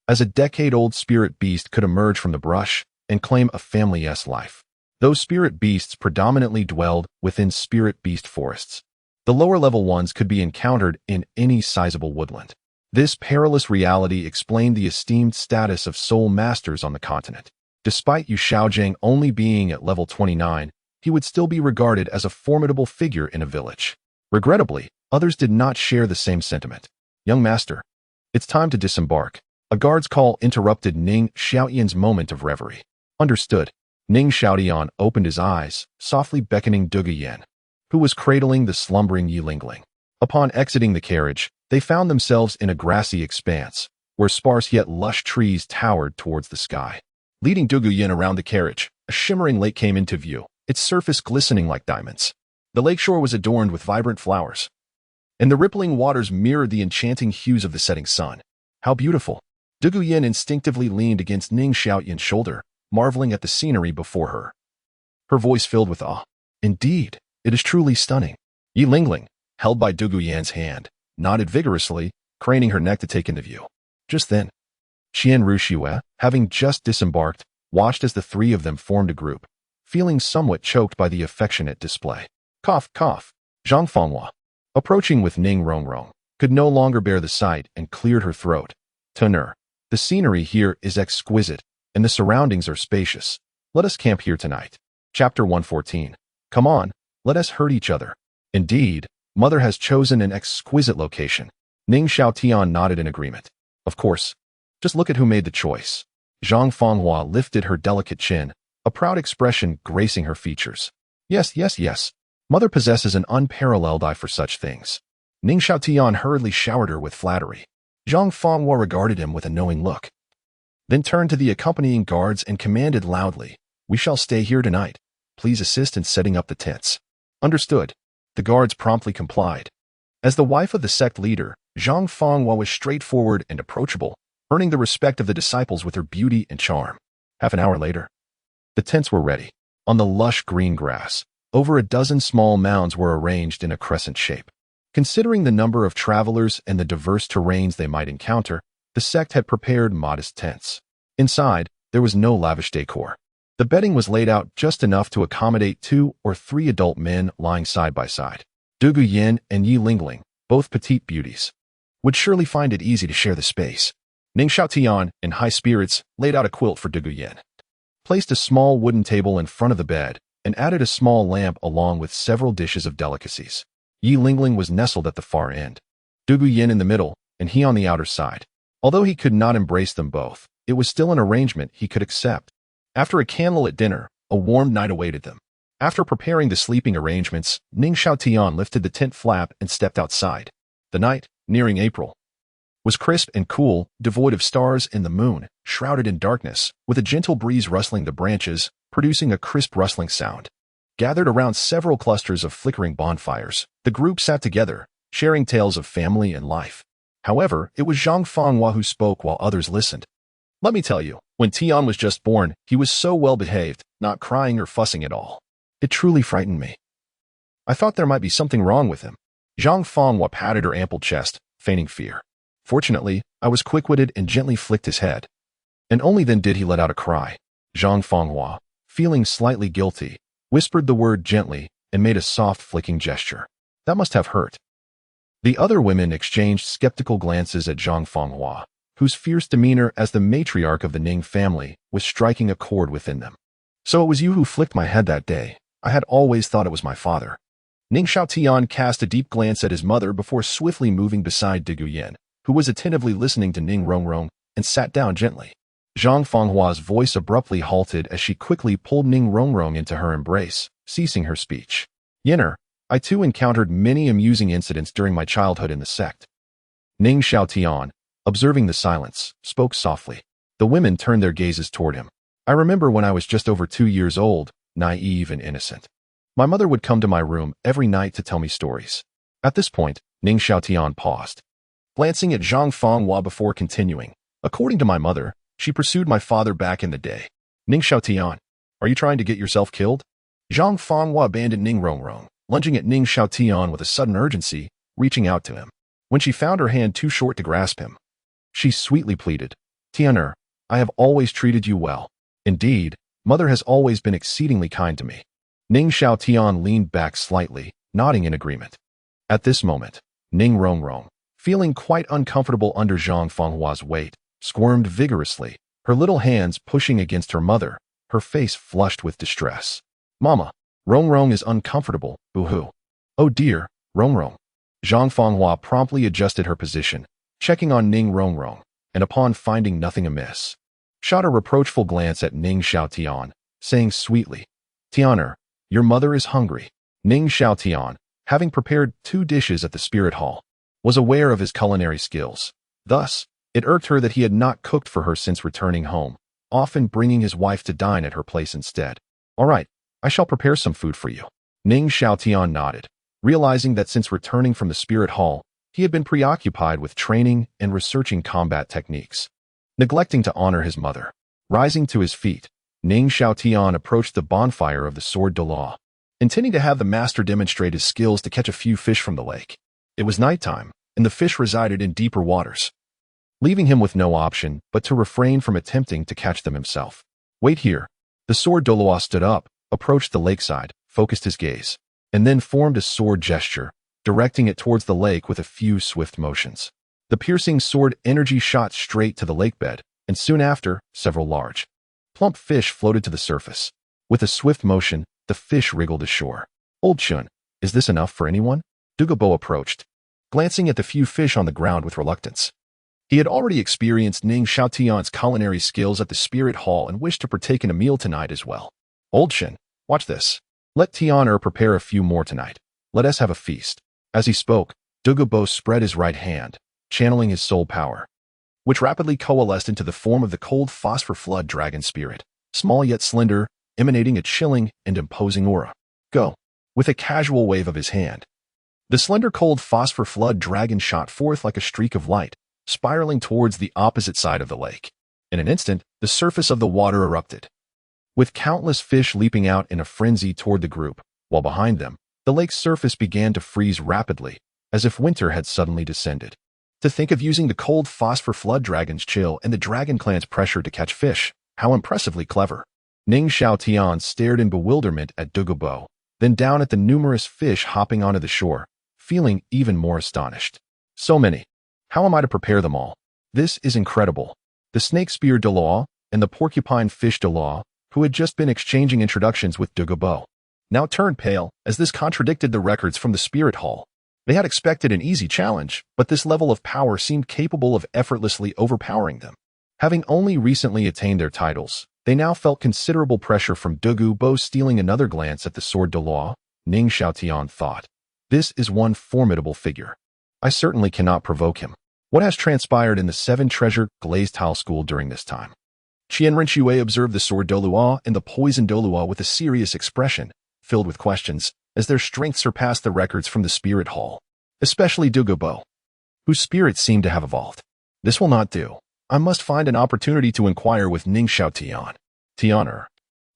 As a decade-old spirit beast could emerge from the brush and claim a family-esque life. Those spirit beasts predominantly dwelled within spirit beast forests. The lower-level ones could be encountered in any sizable woodland. This perilous reality explained the esteemed status of soul masters on the continent. Despite Yu Xiaojing only being at level 29, he would still be regarded as a formidable figure in a village. Regrettably, others did not share the same sentiment. "Young master, it's time to disembark." A guard's call interrupted Ning Xiaotian's moment of reverie. Understood. Ning Xiaotian opened his eyes, softly beckoning Dugu Yan, who was cradling the slumbering Yilingling. Upon exiting the carriage, they found themselves in a grassy expanse, where sparse yet lush trees towered towards the sky. Leading Dugu Yan around the carriage, a shimmering lake came into view, its surface glistening like diamonds. The lakeshore was adorned with vibrant flowers, and the rippling waters mirrored the enchanting hues of the setting sun. How beautiful! Dugu Yan instinctively leaned against Ning Xiaotian's shoulder, marveling at the scenery before her. Her voice filled with awe. "Indeed, it is truly stunning." Yilingling, held by Dugu Yan's hand, nodded vigorously, craning her neck to take in the view. Just then, Qian Renxue, having just disembarked, watched as the three of them formed a group, feeling somewhat choked by the affectionate display. Cough, cough. Zhang Fenghua, approaching with Ning Rongrong, could no longer bear the sight and cleared her throat. "Tenor, the scenery here is exquisite, and the surroundings are spacious. Let us camp here tonight." Chapter 114. Come on, let us hurt each other. Indeed, Mother has chosen an exquisite location. Ning Xiaotian nodded in agreement. Of course. Just look at who made the choice. Zhang Fenghua lifted her delicate chin, a proud expression gracing her features. Yes, yes, yes. Mother possesses an unparalleled eye for such things. Ning Xiaotian hurriedly showered her with flattery. Zhang Fenghua regarded him with a knowing look, then turned to the accompanying guards and commanded loudly, "We shall stay here tonight. Please assist in setting up the tents." Understood. The guards promptly complied. As the wife of the sect leader, Zhang Fenghua was straightforward and approachable, earning the respect of the disciples with her beauty and charm. Half an hour later, the tents were ready. On the lush green grass, over a dozen small mounds were arranged in a crescent shape. Considering the number of travelers and the diverse terrains they might encounter, the sect had prepared modest tents. Inside, there was no lavish decor. The bedding was laid out just enough to accommodate 2 or 3 adult men lying side by side. Dugu Yan and Yilingling, both petite beauties, would surely find it easy to share the space. Ning Xiaotian, in high spirits, laid out a quilt for Dugu Yan, placed a small wooden table in front of the bed, and added a small lamp along with several dishes of delicacies. Yilingling was nestled at the far end, Dugu Yan in the middle, and he on the outer side. Although he could not embrace them both, it was still an arrangement he could accept. After a candlelit dinner, a warm night awaited them. After preparing the sleeping arrangements, Ning Xiaotian lifted the tent flap and stepped outside. The night, nearing April, was crisp and cool, devoid of stars and the moon, shrouded in darkness, with a gentle breeze rustling the branches, producing a crisp rustling sound. Gathered around several clusters of flickering bonfires, the group sat together, sharing tales of family and life. However, it was Zhang Fenghua who spoke while others listened. Let me tell you, when Tian was just born, he was so well behaved, not crying or fussing at all. It truly frightened me. I thought there might be something wrong with him. Zhang Fenghua patted her ample chest, feigning fear. Fortunately, I was quick-witted and gently flicked his head. And only then did he let out a cry. Zhang Fenghua, feeling slightly guilty, whispered the word gently and made a soft flicking gesture. That must have hurt. The other women exchanged skeptical glances at Zhang Fenghua, whose fierce demeanor as the matriarch of the Ning family was striking a chord within them. So it was you who flicked my head that day. I had always thought it was my father. Ning Xiaotian cast a deep glance at his mother before swiftly moving beside Dugu Yan, who was attentively listening to Ning Rongrong, and sat down gently. Zhang Fenghua's voice abruptly halted as she quickly pulled Ning Rongrong into her embrace, ceasing her speech. Yenner, I too encountered many amusing incidents during my childhood in the sect. Ning Xiaotian, observing the silence, spoke softly. The women turned their gazes toward him. I remember when I was just over 2 years old, naive and innocent. My mother would come to my room every night to tell me stories. At this point, Ning Xiaotian paused, glancing at Zhang Fenghua before continuing. According to my mother, she pursued my father back in the day. Ning Xiaotian, are you trying to get yourself killed? Zhang Fenghua abandoned Ning Rongrong, lunging at Ning Xiaotian with a sudden urgency, reaching out to him. When she found her hand too short to grasp him, she sweetly pleaded, Tianer, I have always treated you well. Indeed, mother has always been exceedingly kind to me. Ning Xiaotian leaned back slightly, nodding in agreement. At this moment, Ning Rongrong, feeling quite uncomfortable under Zhang Fenghua's weight, squirmed vigorously, her little hands pushing against her mother, her face flushed with distress. Mama, Rongrong is uncomfortable, boo-hoo. Oh dear, Rongrong. Zhang Fenghua promptly adjusted her position, checking on Ning Rongrong, and upon finding nothing amiss, shot a reproachful glance at Ning Xiaotian, saying sweetly, Tianer, your mother is hungry. Ning Xiaotian, having prepared 2 dishes at the spirit hall, was aware of his culinary skills. Thus, it irked her that he had not cooked for her since returning home, often bringing his wife to dine at her place instead. All right, I shall prepare some food for you. Ning Xiaotian nodded, realizing that since returning from the spirit hall, he had been preoccupied with training and researching combat techniques, neglecting to honor his mother. Rising to his feet, Ning Xiaotian approached the bonfire of the sword Douluos, intending to have the master demonstrate his skills to catch a few fish from the lake. It was nighttime, and the fish resided in deeper waters, leaving him with no option but to refrain from attempting to catch them himself. Wait here. The sword Douluos stood up, approached the lakeside, focused his gaze, and then formed a sword gesture, directing it towards the lake with a few swift motions. The piercing sword energy shot straight to the lakebed, and soon after, several large, plump fish floated to the surface. With a swift motion, the fish wriggled ashore. Old Chun, is this enough for anyone? Dugu Bo approached, glancing at the few fish on the ground with reluctance. He had already experienced Ning Xiaotian's culinary skills at the spirit hall and wished to partake in a meal tonight as well. Old Chun, watch this. Let Tianer prepare a few more tonight. Let us have a feast. As he spoke, Dugu Bo spread his right hand, channeling his soul power, which rapidly coalesced into the form of the cold phosphor flood dragon spirit, small yet slender, emanating a chilling and imposing aura. Go. With a casual wave of his hand, the slender cold phosphor flood dragon shot forth like a streak of light, spiraling towards the opposite side of the lake. In an instant, the surface of the water erupted, with countless fish leaping out in a frenzy toward the group, while behind them, the lake's surface began to freeze rapidly, as if winter had suddenly descended. To think of using the cold phosphor flood dragon's chill and the dragon clan's pressure to catch fish, how impressively clever. Ning Xiaotian stared in bewilderment at Dugu Bo, then down at the numerous fish hopping onto the shore, feeling even more astonished. So many. How am I to prepare them all? This is incredible. The snake spear Douluos and the porcupine fish Douluos, who had just been exchanging introductions with Dugu Bo, now turned pale as this contradicted the records from the spirit hall. They had expected an easy challenge, but this level of power seemed capable of effortlessly overpowering them. Having only recently attained their titles, they now felt considerable pressure from Dugu Bo. Stealing another glance at the sword Douluos, Ning Xiaotian thought, this is one formidable figure. I certainly cannot provoke him. What has transpired in the Seven Treasure Glazed Tile school during this time? Qian Renxue observed the sword Douluos and the poison Douluos with a serious expression, filled with questions, as their strength surpassed the records from the spirit hall, especially Dugu Bo, whose spirit seemed to have evolved. This will not do. I must find an opportunity to inquire with Ning Xiaotian. Tianer.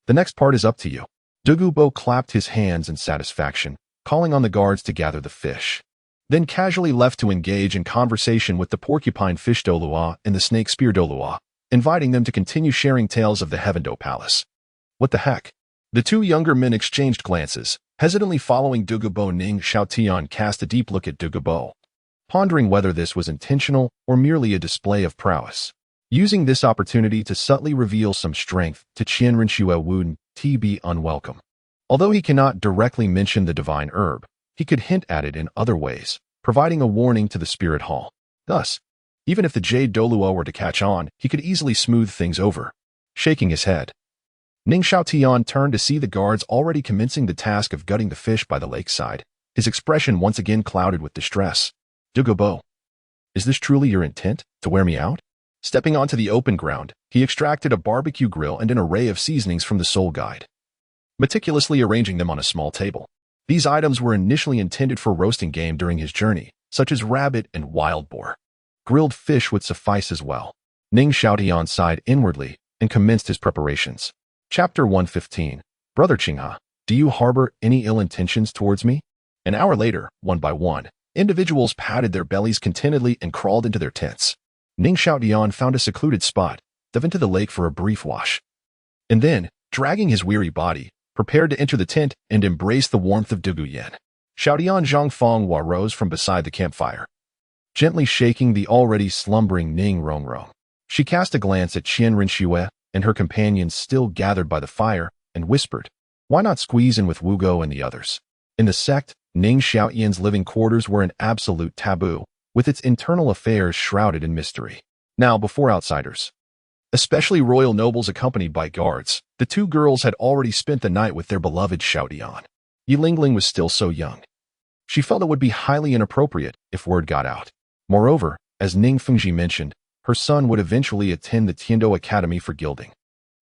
The next part is up to you. Dugu Bo clapped his hands in satisfaction, calling on the guards to gather the fish. Then casually left to engage in conversation with the porcupine fish Douluo and the snake spear Douluo, inviting them to continue sharing tales of the Heavendo Palace. What the heck? The two younger men exchanged glances, hesitantly following Dugu Bo. Ning Xiaotian cast a deep look at Dugu Bo, pondering whether this was intentional or merely a display of prowess. Using this opportunity to subtly reveal some strength to Qian Renxue wouldn't be unwelcome. Although he cannot directly mention the divine herb, he could hint at it in other ways, providing a warning to the spirit hall. Thus, even if the Jade Douluo were to catch on, he could easily smooth things over. Shaking his head, Ning Xiaotian turned to see the guards already commencing the task of gutting the fish by the lakeside, his expression once again clouded with distress. Dugu Bo, is this truly your intent, to wear me out? Stepping onto the open ground, he extracted a barbecue grill and an array of seasonings from the soul guide, meticulously arranging them on a small table. These items were initially intended for roasting game during his journey, such as rabbit and wild boar. Grilled fish would suffice as well. Ning Xiaotian sighed inwardly and commenced his preparations. Chapter 115. Brother Qinghe, do you harbor any ill intentions towards me? An hour later, one by one, individuals patted their bellies contentedly and crawled into their tents. Ning Xiaotian found a secluded spot, dove into the lake for a brief wash, and then, dragging his weary body, prepared to enter the tent and embrace the warmth of Dugu Yan. Xiaotian Zhangfenghua rose from beside the campfire, gently shaking the already slumbering Ning Rongrong. She cast a glance at Qian Renxue and her companions still gathered by the fire and whispered, why not squeeze in with Wugo and the others? In the sect, Ning Xiaotian's living quarters were an absolute taboo, with its internal affairs shrouded in mystery. Now, before outsiders, especially royal nobles accompanied by guards, the two girls had already spent the night with their beloved Xiaotian. Yilingling was still so young. She felt it would be highly inappropriate if word got out. Moreover, as Ning Fengzhi mentioned, her son would eventually attend the Tiandou Academy for gilding.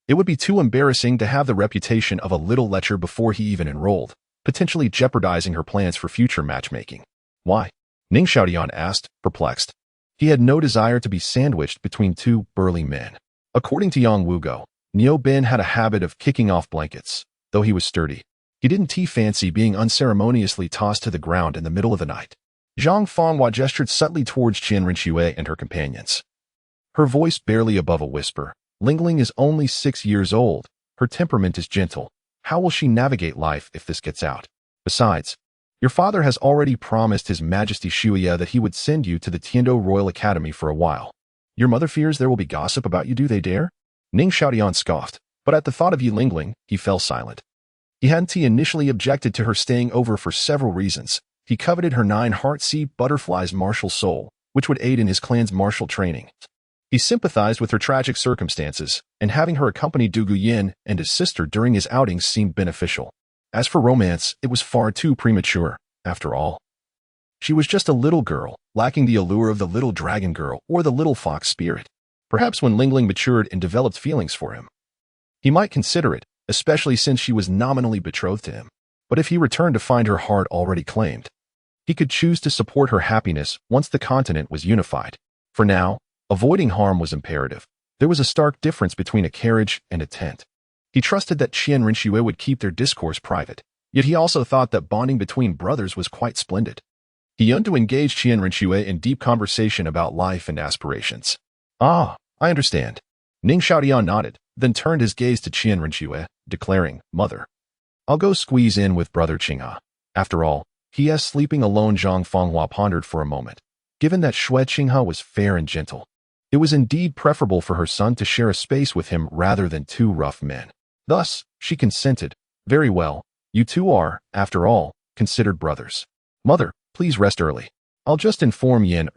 It would be too embarrassing to have the reputation of a little lecher before he even enrolled, potentially jeopardizing her plans for future matchmaking. Why? Ning Xiaotian asked, perplexed. He had no desire to be sandwiched between two burly men. According to Yang Wugo, Niu Ben had a habit of kicking off blankets. Though he was sturdy, he didn't fancy being unceremoniously tossed to the ground in the middle of the night. Zhangfenghua gestured subtly towards Qian Renxue and her companions. Her voice barely above a whisper. Lingling is only 6 years old. Her temperament is gentle. How will she navigate life if this gets out? Besides, your father has already promised His Majesty Shuya that he would send you to the Tiandou Royal Academy for a while. Your mother fears there will be gossip about you, do they dare? Ning Xiaotian scoffed, but at the thought of Yilingling, he fell silent. He hadn't initially objected to her staying over for several reasons. He coveted her 9 Heartseed Butterfly's martial soul, which would aid in his clan's martial training. He sympathized with her tragic circumstances, and having her accompany Dugu Yan and his sister during his outings seemed beneficial. As for romance, it was far too premature, after all. She was just a little girl, lacking the allure of the little dragon girl or the little fox spirit. Perhaps when Lingling matured and developed feelings for him, he might consider it, especially since she was nominally betrothed to him. But if he returned to find her heart already claimed, he could choose to support her happiness once the continent was unified. For now, avoiding harm was imperative. There was a stark difference between a carriage and a tent. He trusted that Qian Renxue would keep their discourse private, yet he also thought that bonding between brothers was quite splendid. He yearned to engage Qian Renxue in deep conversation about life and aspirations. Ah, I understand. Ning Xiaotian nodded, then turned his gaze to Qian Renxue, declaring, Mother, I'll go squeeze in with Brother Qinghe. After all, he is sleeping alone. Zhangfenghua pondered for a moment. Given that Xue Qinghe was fair and gentle, it was indeed preferable for her son to share a space with him rather than 2 rough men. Thus, she consented. Very well, you two are, after all, considered brothers. Mother, please rest early. I'll just inform Yin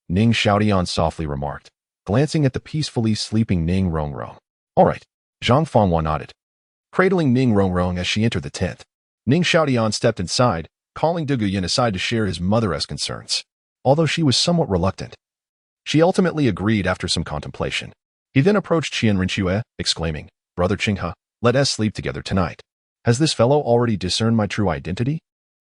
Ning Xiaotian softly remarked, glancing at the peacefully sleeping Ning Rongrong. All right, Zhangfenghua nodded, cradling Ning Rongrong as she entered the tent. Ning Xiaotian stepped inside, calling Dugu Yan aside to share his mother's concerns. Although she was somewhat reluctant, she ultimately agreed after some contemplation. He then approached Qian Renxue, exclaiming, Brother Qinghe, let us sleep together tonight. Has this fellow already discerned my true identity?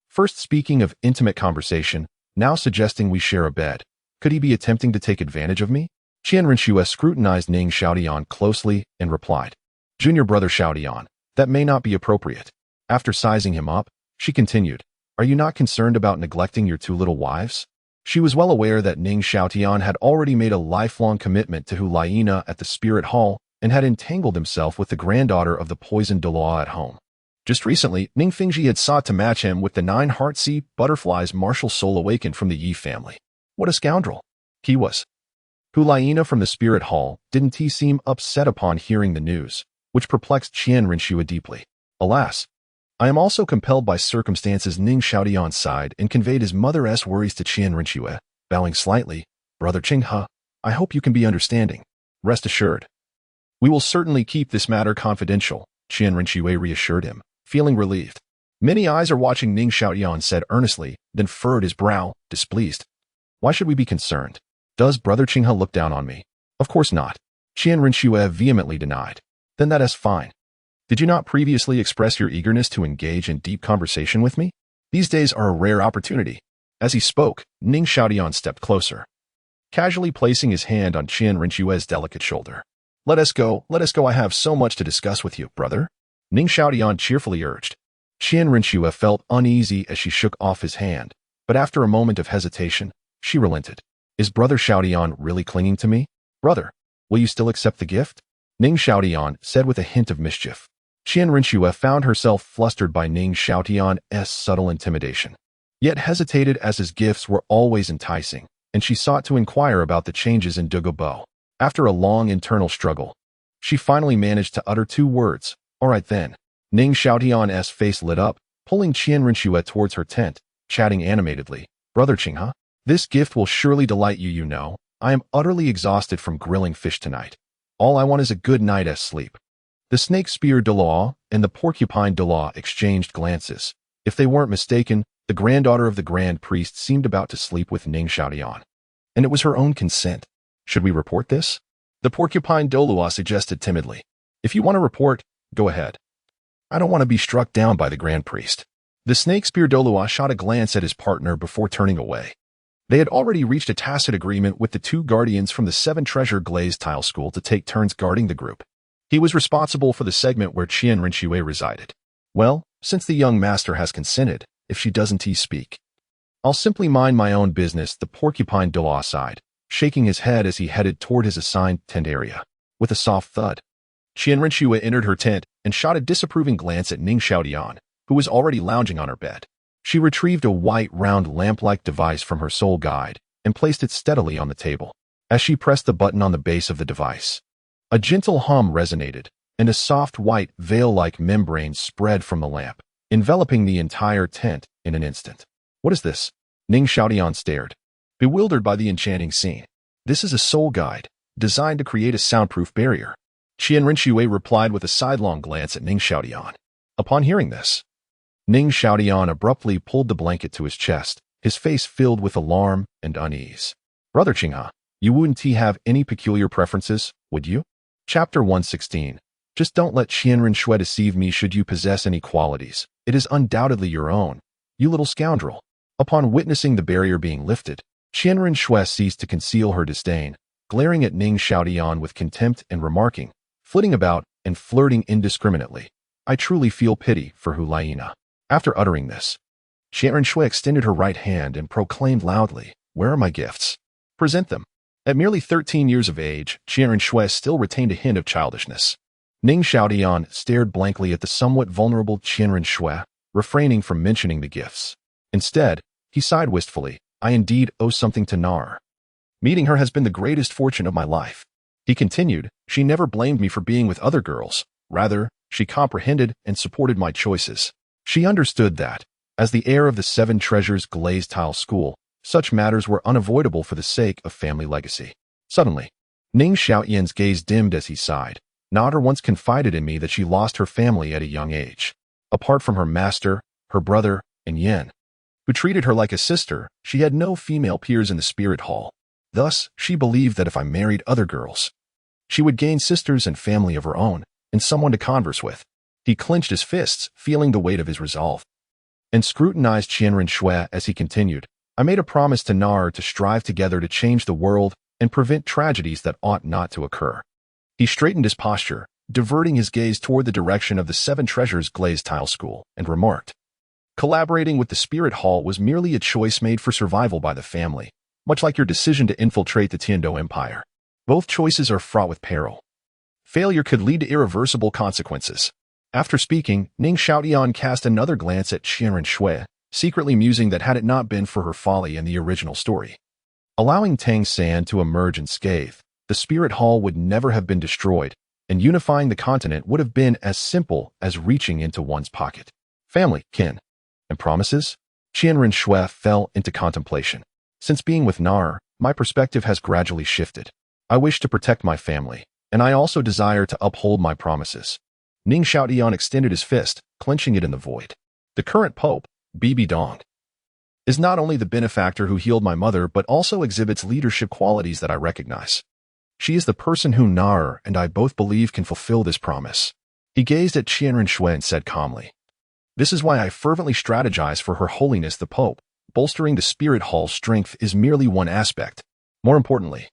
First speaking of intimate conversation, now suggesting we share a bed. Could he be attempting to take advantage of me? Qian Renxue scrutinized Ning Xiaotian closely and replied, "Junior brother Xiaotian, that may not be appropriate." After sizing him up, she continued, "Are you not concerned about neglecting your two little wives?" She was well aware that Ning Xiaotian had already made a lifelong commitment to Liena at the Spirit Hall and had entangled himself with the granddaughter of the poisoned Douluo at home. Just recently, Ning Fengzhi had sought to match him with the 9 Heartsea Butterflies martial soul awakened from the Yi family. What a scoundrel he was. Liena from the Spirit Hall didn't he seem upset upon hearing the news, which perplexed Qian Renxue deeply. Alas, I am also compelled by circumstances. Ning Xiaotian sighed and conveyed his mother's worries to Qian Renxue, bowing slightly. Brother Qinghe, I hope you can be understanding. Rest assured. We will certainly keep this matter confidential, Qian Renxue reassured him, feeling relieved. Many eyes are watching, Ning Xiaotian said earnestly, then furrowed his brow, displeased. Why should we be concerned? Does Brother Qinghe look down on me? Of course not. Qian Renxue vehemently denied. Then that is fine. Did you not previously express your eagerness to engage in deep conversation with me? These days are a rare opportunity. As he spoke, Ning Xiaotian stepped closer, casually placing his hand on Qian Renxue's delicate shoulder. Let us go, I have so much to discuss with you, brother. Ning Xiaotian cheerfully urged. Qian Renxue felt uneasy as she shook off his hand, but after a moment of hesitation, she relented. Is Brother Xiaotian really clinging to me? Brother, will you still accept the gift? Ning Xiaotian said with a hint of mischief. Qian Renxue found herself flustered by Ning Xiaotian's subtle intimidation, yet hesitated as his gifts were always enticing, and she sought to inquire about the changes in Dugu Bo. After a long internal struggle, she finally managed to utter 2 words, all right then. Ning Xiaotian's face lit up, pulling Qian Renxue towards her tent, chatting animatedly. Brother Qinghe, this gift will surely delight you, you know. I am utterly exhausted from grilling fish tonight. All I want is a good night's sleep. The snake spear Douluo and the porcupine Douluo exchanged glances. If they weren't mistaken, the granddaughter of the Grand Priest seemed about to sleep with Ning Xiaotian. And it was her own consent. Should we report this? The porcupine Douluo suggested timidly. If you want to report, go ahead. I don't want to be struck down by the Grand Priest. The snake spear Douluo shot a glance at his partner before turning away. They had already reached a tacit agreement with the 2 guardians from the Seven Treasure Glazed Tile school to take turns guarding the group. He was responsible for the segment where Qian Renxue resided. Well, since the young master has consented, if she doesn't speak, I'll simply mind my own business, the porcupine Douluo sighed, shaking his head as he headed toward his assigned tent area. With a soft thud, Qian Renxue entered her tent and shot a disapproving glance at Ning Xiaotian, who was already lounging on her bed. She retrieved a white, round lamp-like device from her soul guide and placed it steadily on the table. As she pressed the button on the base of the device, a gentle hum resonated, and a soft white veil-like membrane spread from the lamp, enveloping the entire tent in an instant. What is this? Ning Xiaotian stared, bewildered by the enchanting scene. This is a soul guide, designed to create a soundproof barrier. Qian Renxue replied with a sidelong glance at Ning Xiaotian. Upon hearing this, Ning Xiaotian abruptly pulled the blanket to his chest, his face filled with alarm and unease. Brother Qinghe, you wouldn't have any peculiar preferences, would you? Chapter 116. Just don't let Qian Renxue deceive me should you possess any qualities. It is undoubtedly your own, you little scoundrel. Upon witnessing the barrier being lifted, Qian Renxue ceased to conceal her disdain, glaring at Ning Xiaotian with contempt and remarking, flitting about and flirting indiscriminately, I truly feel pity for Liena. After uttering this, Qian Renxue extended her right hand and proclaimed loudly, Where are my gifts? Present them. At merely 13 years of age, Qian Renxue still retained a hint of childishness. Ning Xiaotian stared blankly at the somewhat vulnerable Qian Renxue, refraining from mentioning the gifts. Instead, he sighed wistfully, I indeed owe something to Nar. Meeting her has been the greatest fortune of my life. He continued, she never blamed me for being with other girls. Rather, she comprehended and supported my choices. She understood that, as the heir of the Seven Treasures Glazed Tile school, such matters were unavoidable for the sake of family legacy. Suddenly, Ning Xiaotian's gaze dimmed as he sighed. Nar once confided in me that she lost her family at a young age. Apart from her master, her brother, and Yan, who treated her like a sister, she had no female peers in the Spirit Hall. Thus, she believed that if I married other girls, she would gain sisters and family of her own, and someone to converse with. He clenched his fists, feeling the weight of his resolve, and scrutinized Qian Renxue as he continued, I made a promise to Nar to strive together to change the world and prevent tragedies that ought not to occur. He straightened his posture, diverting his gaze toward the direction of the Seven Treasures Glazed Tile School, and remarked, "Collaborating with the Spirit Hall was merely a choice made for survival by the family, much like your decision to infiltrate the Tiandou Empire. Both choices are fraught with peril. Failure could lead to irreversible consequences." After speaking, Ning Xiaotian cast another glance at Qian Renxue, secretly musing that had it not been for her folly in the original story, allowing Tang San to emerge unscathed, the Spirit Hall would never have been destroyed, and unifying the continent would have been as simple as reaching into one's pocket. Family, kin, and promises? Qian Renxue fell into contemplation. Since being with Nar, my perspective has gradually shifted. I wish to protect my family, and I also desire to uphold my promises. Ning Xiaotian extended his fist, clenching it in the void. The current pope, Bibi Dong, is not only the benefactor who healed my mother but also exhibits leadership qualities that I recognize. She is the person who Nar and I both believe can fulfill this promise. He gazed at Qian Renxue and said calmly, "This is why I fervently strategize for Her Holiness the Pope. Bolstering the Spirit Hall's strength is merely one aspect. More importantly,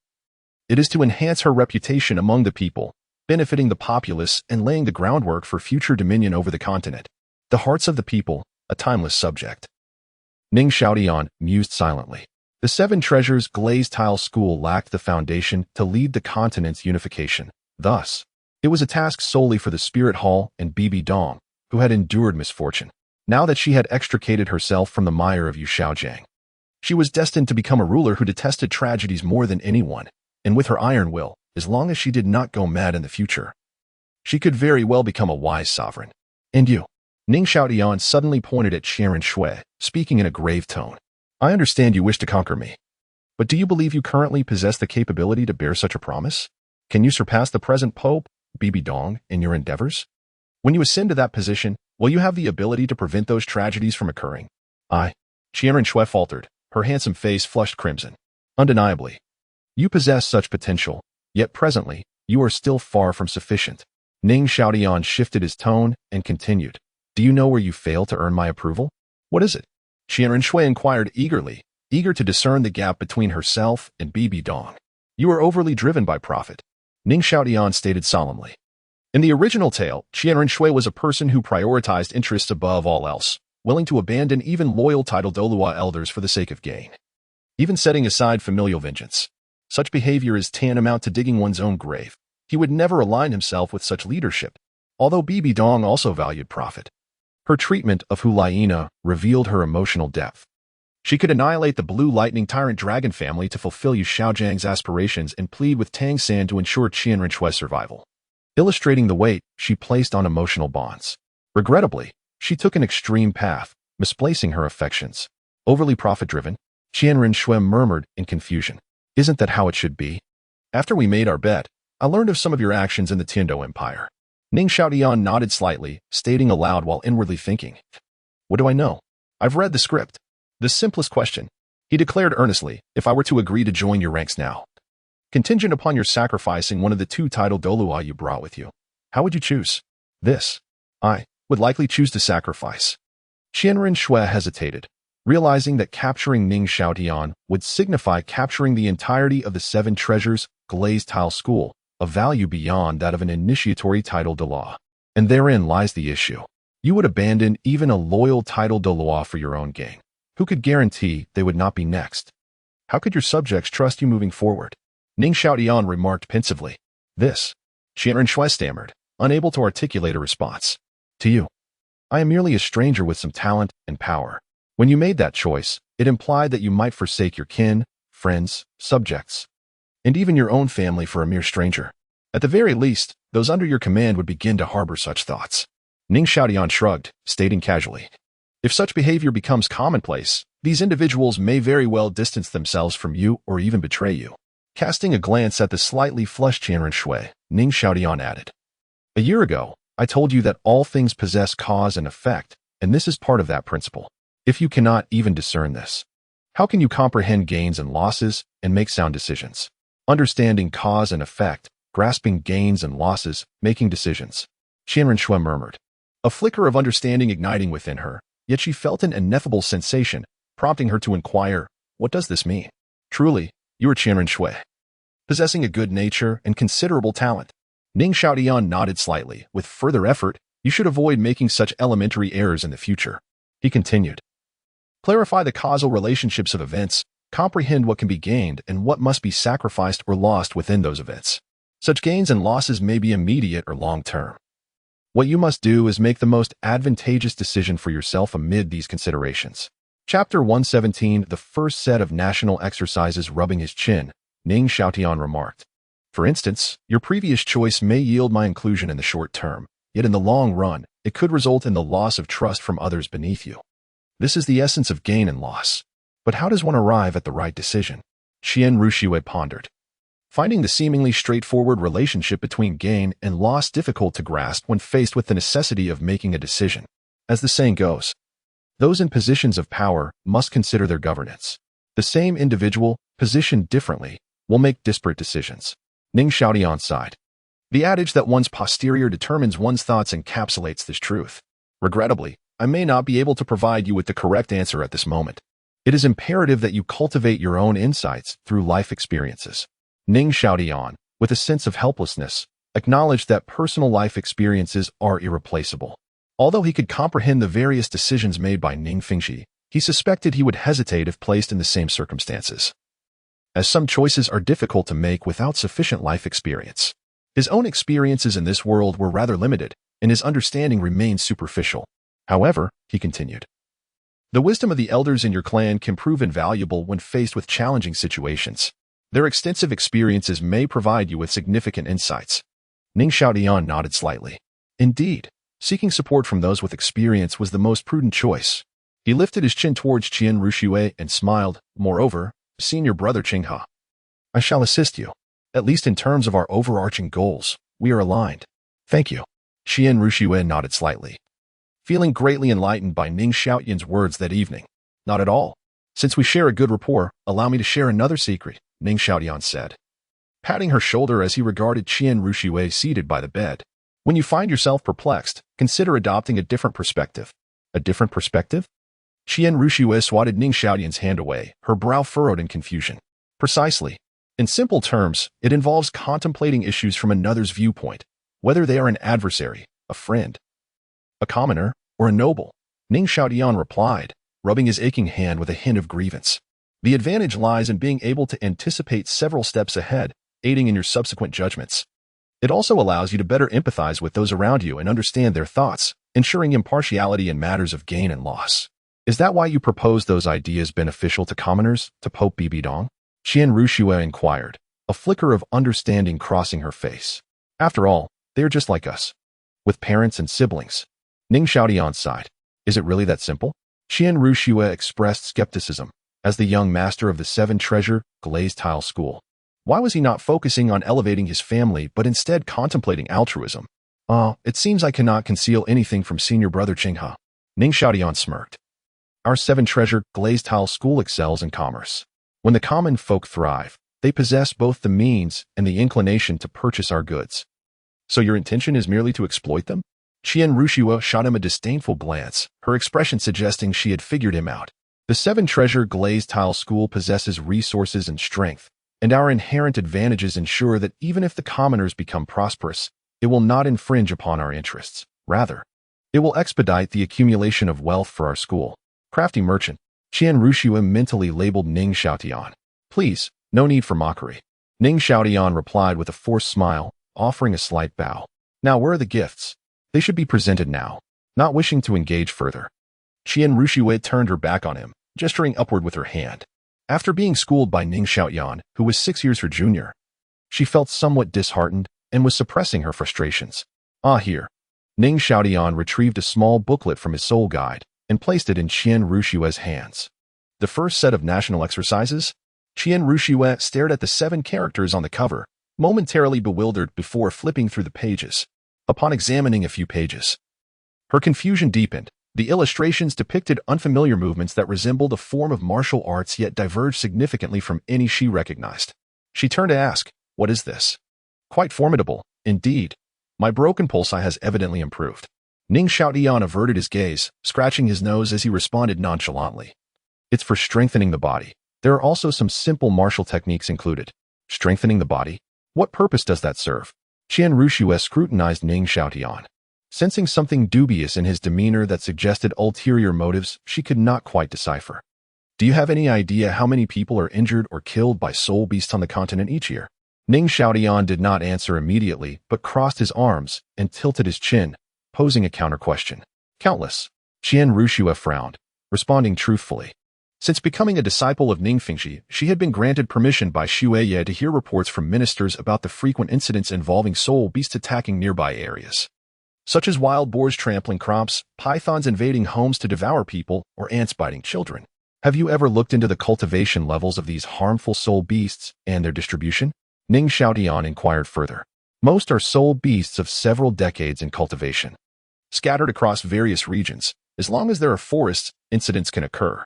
it is to enhance her reputation among the people, benefiting the populace and laying the groundwork for future dominion over the continent. The hearts of the people, a timeless subject." Ning Xiaotian mused silently. The Seven Treasures Glazed Tile School lacked the foundation to lead the continent's unification. Thus, it was a task solely for the Spirit Hall and Bibi Dong, who had endured misfortune. Now that she had extricated herself from the mire of Xiaojiang, she was destined to become a ruler who detested tragedies more than anyone, and with her iron will, as long as she did not go mad in the future, she could very well become a wise sovereign. "And you?" Ning Xiaotian suddenly pointed at Qian Renxue, speaking in a grave tone. "I understand you wish to conquer me, but do you believe you currently possess the capability to bear such a promise? Can you surpass the present Pope, BBDong, in your endeavors? When you ascend to that position, will you have the ability to prevent those tragedies from occurring?" "I." Qian Renxue faltered, her handsome face flushed crimson. "Undeniably, you possess such potential. Yet presently, you are still far from sufficient." Ning Xiaotian shifted his tone and continued, "Do you know where you fail to earn my approval?" "What is it?" Qian Renxue inquired eagerly, eager to discern the gap between herself and Bibi Dong. "You are overly driven by profit," Ning Xiaotian stated solemnly. In the original tale, Qian Renxue was a person who prioritized interests above all else, willing to abandon even loyal titled Douluo elders for the sake of gain, even setting aside familial vengeance. Such behavior is tantamount to digging one's own grave. He would never align himself with such leadership, although Bibi Dong also valued profit. Her treatment of Liena revealed her emotional depth. She could annihilate the Blue Lightning Tyrant Dragon family to fulfill Xiaojiang's aspirations and plead with Tang San to ensure Qian Renxue's survival, illustrating the weight she placed on emotional bonds. Regrettably, she took an extreme path, misplacing her affections. Overly profit-driven, Qian Renxue murmured in confusion. "Isn't that how it should be? After we made our bet, I learned of some of your actions in the Tiandou Empire." Ning Xiaotian nodded slightly, stating aloud while inwardly thinking, "What do I know? I've read the script." "The simplest question," he declared earnestly, "if I were to agree to join your ranks now, contingent upon your sacrificing one of the two titled Douluo you brought with you, how would you choose?" "This. I would likely choose to sacrifice." Qian Renxue hesitated, realizing that capturing Ning Xiaotian would signify capturing the entirety of the Seven Treasures Glazed Tile School, a value beyond that of an initiatory title Douluo. And therein lies the issue. You would abandon even a loyal title Douluo for your own gain. Who could guarantee they would not be next? How could your subjects trust you moving forward? Ning Xiaotian remarked pensively. "This," Qian Renxue stammered, unable to articulate a response. "To you, I am merely a stranger with some talent and power. When you made that choice, it implied that you might forsake your kin, friends, subjects, and even your own family for a mere stranger. At the very least, those under your command would begin to harbor such thoughts." Ning Xiaotian shrugged, stating casually, "If such behavior becomes commonplace, these individuals may very well distance themselves from you or even betray you." Casting a glance at the slightly flushed Qian Renxue, Ning Xiaotian added, "A year ago, I told you that all things possess cause and effect, and this is part of that principle. If you cannot even discern this, how can you comprehend gains and losses and make sound decisions? Understanding cause and effect, grasping gains and losses, making decisions." Qian Renxue murmured, a flicker of understanding igniting within her, yet she felt an ineffable sensation, prompting her to inquire, "What does this mean?" "Truly, you are Qian Renxue." possessing a good nature and considerable talent. Ning Xiaotian nodded slightly. With further effort, you should avoid making such elementary errors in the future. He continued. Clarify the causal relationships of events, comprehend what can be gained and what must be sacrificed or lost within those events. Such gains and losses may be immediate or long-term. What you must do is make the most advantageous decision for yourself amid these considerations. Chapter 117, the first set of national exercises. Rubbing his chin, Ning Xiaotian remarked. For instance, your previous choice may yield my inclusion in the short term, yet in the long run, it could result in the loss of trust from others beneath you. This is the essence of gain and loss. But how does one arrive at the right decision? Qian Renxue pondered. Finding the seemingly straightforward relationship between gain and loss difficult to grasp when faced with the necessity of making a decision. As the saying goes, those in positions of power must consider their governance. The same individual, positioned differently, will make disparate decisions. Ning Xiaotian sighed. The adage that one's posterior determines one's thoughts encapsulates this truth. Regrettably, I may not be able to provide you with the correct answer at this moment. It is imperative that you cultivate your own insights through life experiences. Ning Xiaotian, with a sense of helplessness, acknowledged that personal life experiences are irreplaceable. Although he could comprehend the various decisions made by Ning Fengzhi, he suspected he would hesitate if placed in the same circumstances, as some choices are difficult to make without sufficient life experience. His own experiences in this world were rather limited, and his understanding remained superficial. However, he continued, the wisdom of the elders in your clan can prove invaluable when faced with challenging situations. Their extensive experiences may provide you with significant insights. Ning Xiaotian nodded slightly. Indeed, seeking support from those with experience was the most prudent choice. He lifted his chin towards Qian Renxue and smiled. Moreover, senior brother Qinghe, I shall assist you. At least in terms of our overarching goals, we are aligned. Thank you. Qian Renxue nodded slightly, feeling greatly enlightened by Ning Xiaotian's words that evening. Not at all. Since we share a good rapport, allow me to share another secret, Ning Xiaotian said, patting her shoulder as he regarded Qian Renxue seated by the bed. When you find yourself perplexed, consider adopting a different perspective. A different perspective? Qian Renxue swatted Ning Xiaotian's hand away, her brow furrowed in confusion. Precisely. In simple terms, it involves contemplating issues from another's viewpoint, whether they are an adversary, a friend, a commoner, or a noble. Ning Xiaotian replied, rubbing his aching hand with a hint of grievance. The advantage lies in being able to anticipate several steps ahead, aiding in your subsequent judgments. It also allows you to better empathize with those around you and understand their thoughts, ensuring impartiality in matters of gain and loss. Is that why you propose those ideas beneficial to commoners, to Pope BBDong? Qian Renxue inquired, a flicker of understanding crossing her face. After all, they are just like us, with parents and siblings. Ning Xiaotian sighed. Is it really that simple? Qian Renxue expressed skepticism. As the young master of the Seven Treasure Glazed Tile school, why was he not focusing on elevating his family but instead contemplating altruism? It seems I cannot conceal anything from senior brother Qinghe. Ning Xiaotian smirked. Our Seven Treasure Glazed Tile school excels in commerce. When the common folk thrive, they possess both the means and the inclination to purchase our goods. So your intention is merely to exploit them? Qian Renxue shot him a disdainful glance, her expression suggesting she had figured him out. The Seven Treasure Glazed Tile school possesses resources and strength, and our inherent advantages ensure that even if the commoners become prosperous, it will not infringe upon our interests. Rather, it will expedite the accumulation of wealth for our school. Crafty merchant. Qian Renxue mentally labeled Ning Xiaotian. Please, no need for mockery. Ning Xiaotian replied with a forced smile, offering a slight bow. Now where are the gifts? They should be presented now. Not wishing to engage further, Qian Renxue turned her back on him, gesturing upward with her hand. After being schooled by Ning Xiaotian, who was 6 years her junior, she felt somewhat disheartened and was suppressing her frustrations. Here. Ning Xiaotian retrieved a small booklet from his soul guide and placed it in Qian Renxue's hands. The first set of national exercises? Qian Renxue stared at the 7 characters on the cover, momentarily bewildered before flipping through the pages. Upon examining a few pages, her confusion deepened. The illustrations depicted unfamiliar movements that resembled a form of martial arts yet diverged significantly from any she recognized. She turned to ask, what is this? Quite formidable, indeed. My broken pulsi has evidently improved. Ning Xiaotian averted his gaze, scratching his nose as he responded nonchalantly. It's for strengthening the body. There are also some simple martial techniques included. Strengthening the body? What purpose does that serve? Qian Renxue scrutinized Ning Xiaotian. Sensing something dubious in his demeanor that suggested ulterior motives, she could not quite decipher. Do you have any idea how many people are injured or killed by soul beasts on the continent each year? Ning Xiaotian did not answer immediately, but crossed his arms and tilted his chin, posing a counter-question. Countless. Qian Renxue frowned, responding truthfully. Since becoming a disciple of Ning Fengzhi, she had been granted permission by Xueye to hear reports from ministers about the frequent incidents involving soul beasts attacking nearby areas, such as wild boars trampling crops, pythons invading homes to devour people, or ants biting children. Have you ever looked into the cultivation levels of these harmful soul beasts and their distribution? Ning Xiaotian inquired further. Most are soul beasts of several decades in cultivation, scattered across various regions. As long as there are forests, incidents can occur.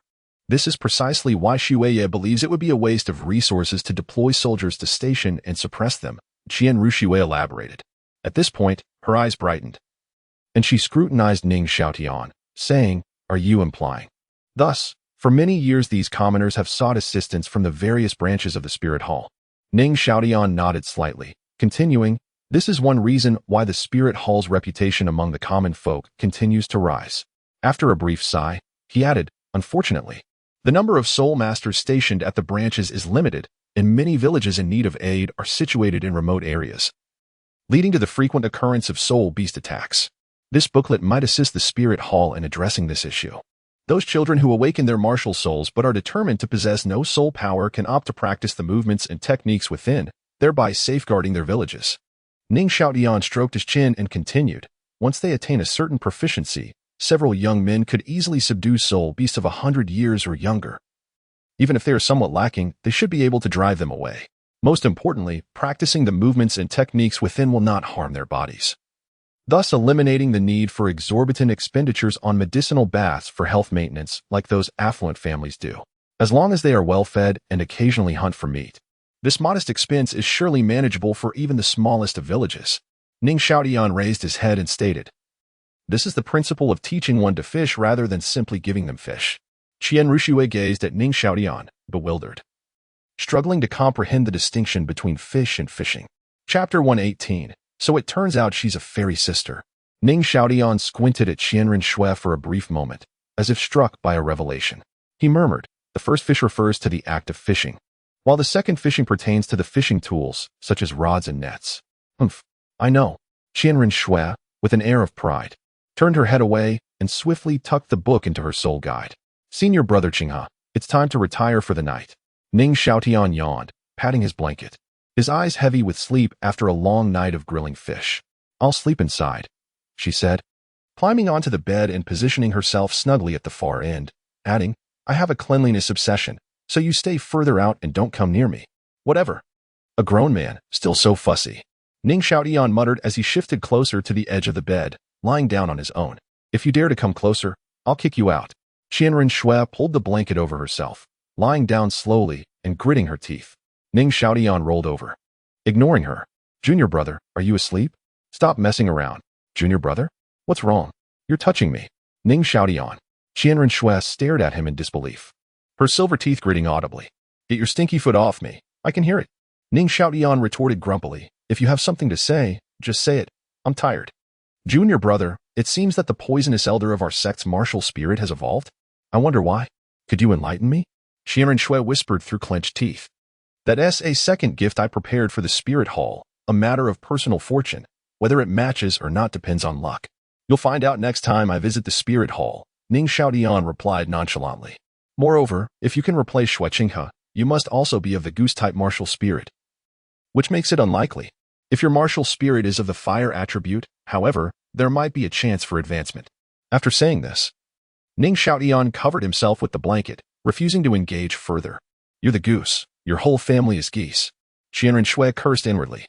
This is precisely why Xueye believes it would be a waste of resources to deploy soldiers to station and suppress them, Qian Renxue elaborated. At this point, her eyes brightened, and she scrutinized Ning Xiaotian, saying, "Are you implying?" Thus, for many years these commoners have sought assistance from the various branches of the Spirit Hall. Ning Xiaotian nodded slightly, continuing, "This is one reason why the Spirit Hall's reputation among the common folk continues to rise." After a brief sigh, he added, "Unfortunately, the number of soul masters stationed at the branches is limited, and many villages in need of aid are situated in remote areas, leading to the frequent occurrence of soul beast attacks. This booklet might assist the Spirit Hall in addressing this issue. Those children who awaken their martial souls but are determined to possess no soul power can opt to practice the movements and techniques within, thereby safeguarding their villages." Ning Xiaotian stroked his chin and continued, "Once they attain a certain proficiency, several young men could easily subdue soul beasts of 100 years or younger. Even if they are somewhat lacking, they should be able to drive them away. Most importantly, practicing the movements and techniques within will not harm their bodies, thus eliminating the need for exorbitant expenditures on medicinal baths for health maintenance like those affluent families do. As long as they are well-fed and occasionally hunt for meat, this modest expense is surely manageable for even the smallest of villages." Ning Xiaotian raised his head and stated, "This is the principle of teaching one to fish rather than simply giving them fish." Qian Renxue gazed at Ning Xiaotian, bewildered, struggling to comprehend the distinction between fish and fishing. Chapter 118. So it turns out she's a fairy sister. Ning Xiaotian squinted at Qian Renxue for a brief moment, as if struck by a revelation. He murmured, "The first fish refers to the act of fishing, while the second fishing pertains to the fishing tools, such as rods and nets." "Humph, I know." Qian Renxue, with an air of pride, turned her head away and swiftly tucked the book into her soul guide. "Senior brother Qinghe, it's time to retire for the night." Ning Xiaotian yawned, patting his blanket, his eyes heavy with sleep after a long night of grilling fish. "I'll sleep inside," she said, climbing onto the bed and positioning herself snugly at the far end, adding, "I have a cleanliness obsession, so you stay further out and don't come near me." "Whatever." A grown man, still so fussy, Ning Xiaotian muttered as he shifted closer to the edge of the bed, lying down on his own. "If you dare to come closer, I'll kick you out." Qian Renxue pulled the blanket over herself, lying down slowly and gritting her teeth. Ning Xiaotian rolled over, ignoring her. "Junior brother, are you asleep? Stop messing around." "Junior brother? What's wrong? You're touching me." Ning Xiaotian. Qian Renxue stared at him in disbelief, her silver teeth gritting audibly. "Get your stinky foot off me. I can hear it." Ning Xiaotian retorted grumpily, "If you have something to say, just say it. I'm tired." "Junior brother, it seems that the poisonous elder of our sect's martial spirit has evolved. I wonder why. Could you enlighten me?" Qian Renxue whispered through clenched teeth. "That's a second gift I prepared for the Spirit Hall, a matter of personal fortune. Whether it matches or not depends on luck. You'll find out next time I visit the Spirit Hall," Ning Xiaotian replied nonchalantly. "Moreover, if you can replace Shui Qinghe, you must also be of the goose-type martial spirit, which makes it unlikely. If your martial spirit is of the fire attribute, however, there might be a chance for advancement." After saying this, Ning Xiaotian covered himself with the blanket, refusing to engage further. "You're the goose. Your whole family is geese." Qian Renxue cursed inwardly,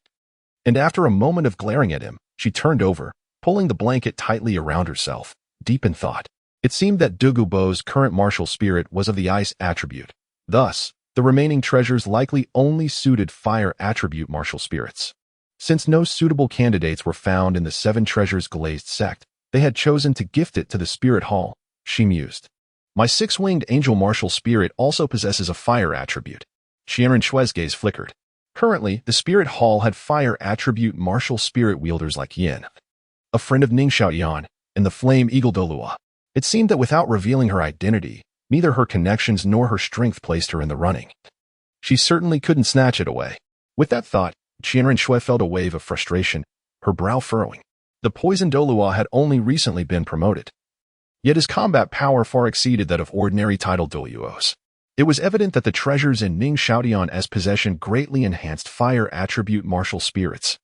and after a moment of glaring at him, she turned over, pulling the blanket tightly around herself, deep in thought. It seemed that Dugu Bo's current martial spirit was of the ice attribute. Thus, the remaining treasures likely only suited fire attribute martial spirits. Since no suitable candidates were found in the Seven Treasures Glazed sect, they had chosen to gift it to the Spirit Hall, she mused. "My six-winged angel martial spirit also possesses a fire attribute." Qian Renxue's gaze flickered. Currently, the Spirit Hall had fire attribute martial spirit wielders like Yin, a friend of Ning Xiaotian, and the Flame Eagle Douluo. It seemed that without revealing her identity, neither her connections nor her strength placed her in the running. She certainly couldn't snatch it away. With that thought, Qian Renxue felt a wave of frustration, her brow furrowing. The poisoned Douluo had only recently been promoted. Yet his combat power far exceeded that of ordinary titled Douluos. It was evident that the treasures in Ning Xiaotian's possession greatly enhanced fire attribute martial spirits,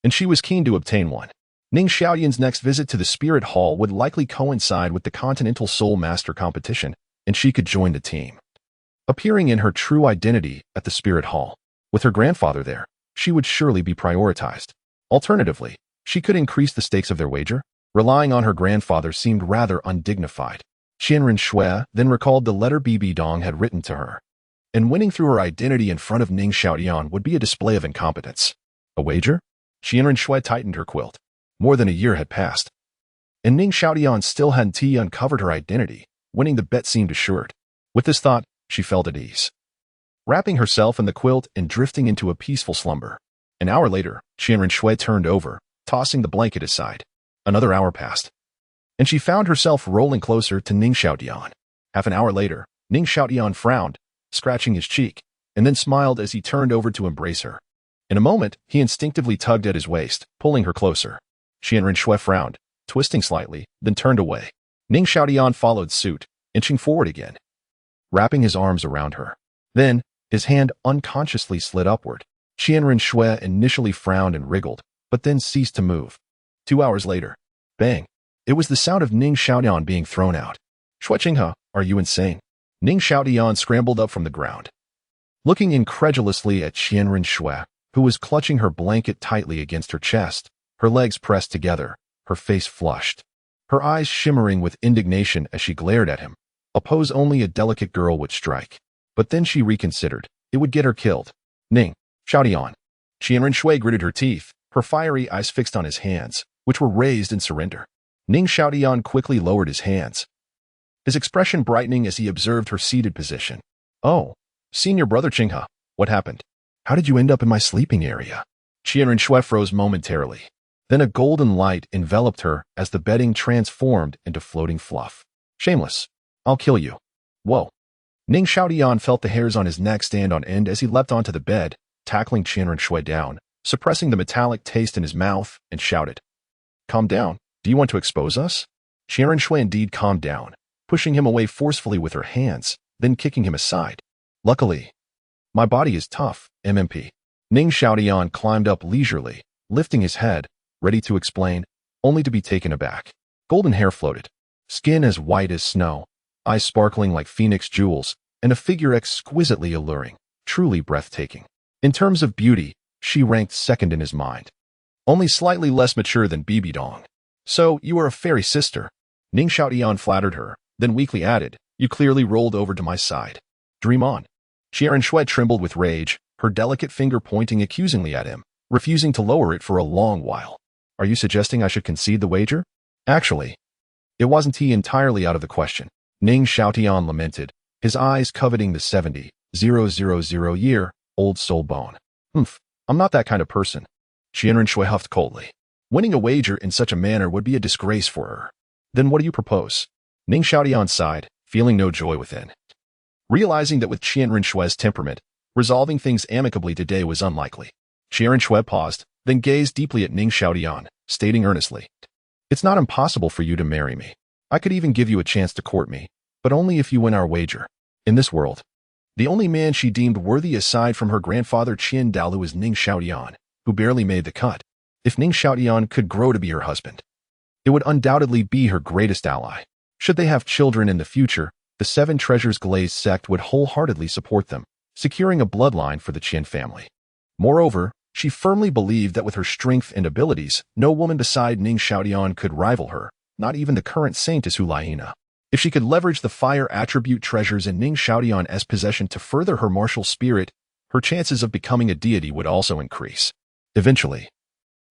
and she was keen to obtain one. Ning Xiaotian's next visit to the Spirit Hall would likely coincide with the Continental Soul Master competition, and she could join the team. Appearing in her true identity at the Spirit Hall, with her grandfather there, she would surely be prioritized. Alternatively, she could increase the stakes of their wager. Relying on her grandfather seemed rather undignified. Qian Renxue then recalled the letter Bibi Dong had written to her, and winning through her identity in front of Ning Xiaotian would be a display of incompetence. A wager? Qian Renxue tightened her quilt. More than a year had passed, and Ning Xiaotian still hadn't uncovered her identity. Winning the bet seemed assured. With this thought, she felt at ease, wrapping herself in the quilt and drifting into a peaceful slumber. An hour later, Qian Renxue turned over, tossing the blanket aside. Another hour passed, and she found herself rolling closer to Ning Xiaotian. Half an hour later, Ning Xiaotian frowned, scratching his cheek, and then smiled as he turned over to embrace her. In a moment, he instinctively tugged at his waist, pulling her closer. Qian Renxue frowned, twisting slightly, then turned away. Ning Xiaotian followed suit, inching forward again, wrapping his arms around her. Then, his hand unconsciously slid upward. Qian Renxue initially frowned and wriggled, but then ceased to move. 2 hours later, bang! It was the sound of Ning Xiaotian being thrown out. Shuqinghe, are you insane? Ning Xiaotian scrambled up from the ground, looking incredulously at Qian Renxue, who was clutching her blanket tightly against her chest, her legs pressed together, her face flushed, her eyes shimmering with indignation as she glared at him, a pose only a delicate girl would strike. But then she reconsidered. It would get her killed. Ning Xiaotian. Qian Renxue gritted her teeth, her fiery eyes fixed on his hands, which were raised in surrender. Ning Xiaotian quickly lowered his hands, his expression brightening as he observed her seated position. Oh, senior brother Qinghe, what happened? How did you end up in my sleeping area? Qian Renxue froze momentarily. Then a golden light enveloped her as the bedding transformed into floating fluff. Shameless. I'll kill you. Whoa. Ning Xiaotian felt the hairs on his neck stand on end as he leapt onto the bed, tackling Qian Renxue down, suppressing the metallic taste in his mouth, and shouted, Calm down. Do you want to expose us? Qian Renxue indeed calmed down, pushing him away forcefully with her hands, then kicking him aside. Luckily, my body is tough, MMP. Ning Xiaotian climbed up leisurely, lifting his head, ready to explain, only to be taken aback. Golden hair floated, skin as white as snow, eyes sparkling like phoenix jewels, and a figure exquisitely alluring, truly breathtaking. In terms of beauty, she ranked second in his mind, only slightly less mature than BBDong. So, you are a fairy sister. Ning Xiaotian flattered her, then weakly added, You clearly rolled over to my side. Dream on. Qian Renxue trembled with rage, her delicate finger pointing accusingly at him, refusing to lower it for a long while. Are you suggesting I should concede the wager? Actually, it wasn't he entirely out of the question. Ning Xiaotian lamented, his eyes coveting the 70,000-year-old soul bone. I'm not that kind of person. Qian Renxue huffed coldly. Winning a wager in such a manner would be a disgrace for her. Then what do you propose? Ning Xiaotian sighed, feeling no joy within. Realizing that with Qian Renxue's temperament, resolving things amicably today was unlikely. Qian Renxue paused, then gazed deeply at Ning Xiaotian, stating earnestly, It's not impossible for you to marry me. I could even give you a chance to court me, but only if you win our wager. In this world, the only man she deemed worthy aside from her grandfather Qian Dalu is Ning Xiaotian, who barely made the cut. If Ning Xiaotian could grow to be her husband, it would undoubtedly be her greatest ally. Should they have children in the future, the Seven Treasures Glazed sect would wholeheartedly support them, securing a bloodline for the Qian family. Moreover, she firmly believed that with her strength and abilities, no woman beside Ning Xiaotian could rival her, not even the current saintess Liena. If she could leverage the fire attribute treasures in Ning Xiaotian's possession to further her martial spirit, her chances of becoming a deity would also increase. Eventually,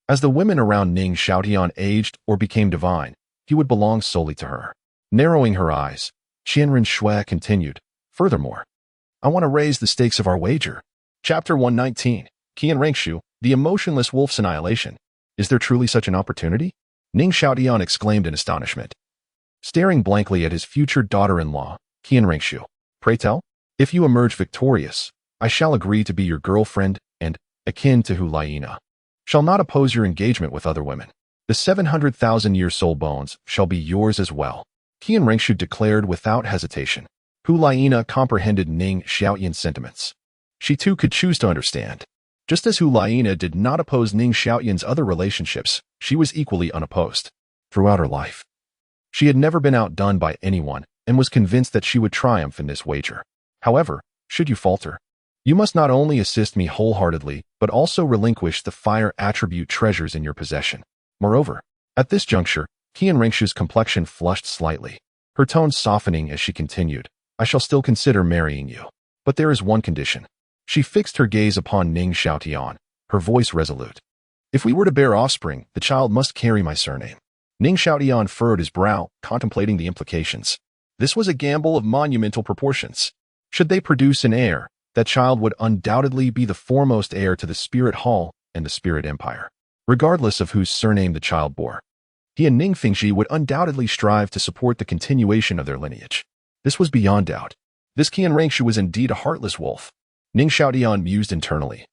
as the women around Ning Xiaotian aged or became divine, he would belong solely to her. Narrowing her eyes, Qian Renxue continued, Furthermore, I want to raise the stakes of our wager. Chapter 119, Qian Renxue, the emotionless wolf's annihilation. Is there truly such an opportunity? Ning Xiaotian exclaimed in astonishment, staring blankly at his future daughter-in-law, Qian Renxue. Pray tell, if you emerge victorious, I shall agree to be your girlfriend and, akin to Liena, shall not oppose your engagement with other women. The 700,000-year soul bones shall be yours as well, Qian Renxue declared without hesitation. Liena comprehended Ning Xiaotian's sentiments. She too could choose to understand. Just as Liena did not oppose Ning Xiaotian's other relationships, she was equally unopposed. Throughout her life, she had never been outdone by anyone and was convinced that she would triumph in this wager. However, should you falter, you must not only assist me wholeheartedly, but also relinquish the fire attribute treasures in your possession. Moreover, at this juncture, Qian Renxue's complexion flushed slightly, her tone softening as she continued, I shall still consider marrying you. But there is one condition. She fixed her gaze upon Ning Xiaotian, her voice resolute. If we were to bear offspring, the child must carry my surname. Ning Xiaotian furrowed his brow, contemplating the implications. This was a gamble of monumental proportions. Should they produce an heir, that child would undoubtedly be the foremost heir to the Spirit Hall and the Spirit Empire, regardless of whose surname the child bore. He and Ning Fengzhi would undoubtedly strive to support the continuation of their lineage. This was beyond doubt. This Qian Renxue was indeed a heartless wolf. Ning Xiaotian mused internally,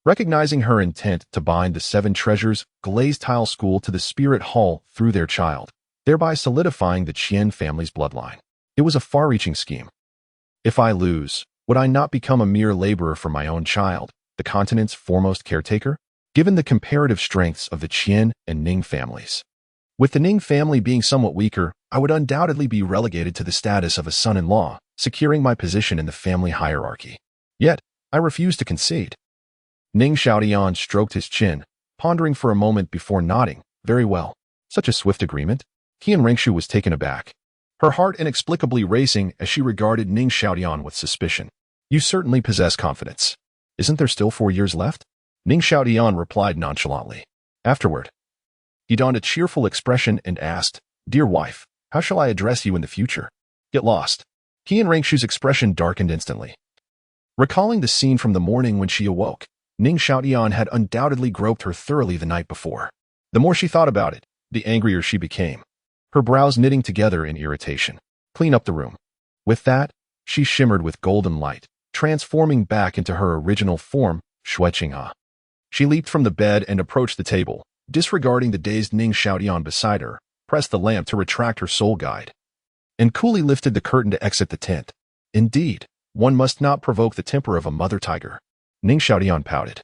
recognizing her intent to bind the Seven Treasures Glazed Tile School to the Spirit Hall through their child, thereby solidifying the Qian family's bloodline. It was a far-reaching scheme. If I lose, would I not become a mere laborer for my own child, the continent's foremost caretaker? Given the comparative strengths of the Qian and Ning families, with the Ning family being somewhat weaker, I would undoubtedly be relegated to the status of a son-in-law, securing my position in the family hierarchy. Yet, I refuse to concede. Ning Xiaotian stroked his chin, pondering for a moment before nodding. Very well. Such a swift agreement? Qian Renxue was taken aback, her heart inexplicably racing as she regarded Ning Xiaotian with suspicion. You certainly possess confidence. Isn't there still 4 years left? Ning Xiaotian replied nonchalantly. Afterward, he donned a cheerful expression and asked, Dear wife, how shall I address you in the future? Get lost. Qian Renxue's expression darkened instantly. Recalling the scene from the morning when she awoke, Ning Xiaotian had undoubtedly groped her thoroughly the night before. The more she thought about it, the angrier she became, her brows knitting together in irritation. Clean up the room. With that, she shimmered with golden light, transforming back into her original form, Xuantian. She leaped from the bed and approached the table, disregarding the dazed Ning Xiaotian beside her, pressed the lamp to retract her soul guide, and coolly lifted the curtain to exit the tent. Indeed, one must not provoke the temper of a mother tiger. Ning Xiaotian pouted,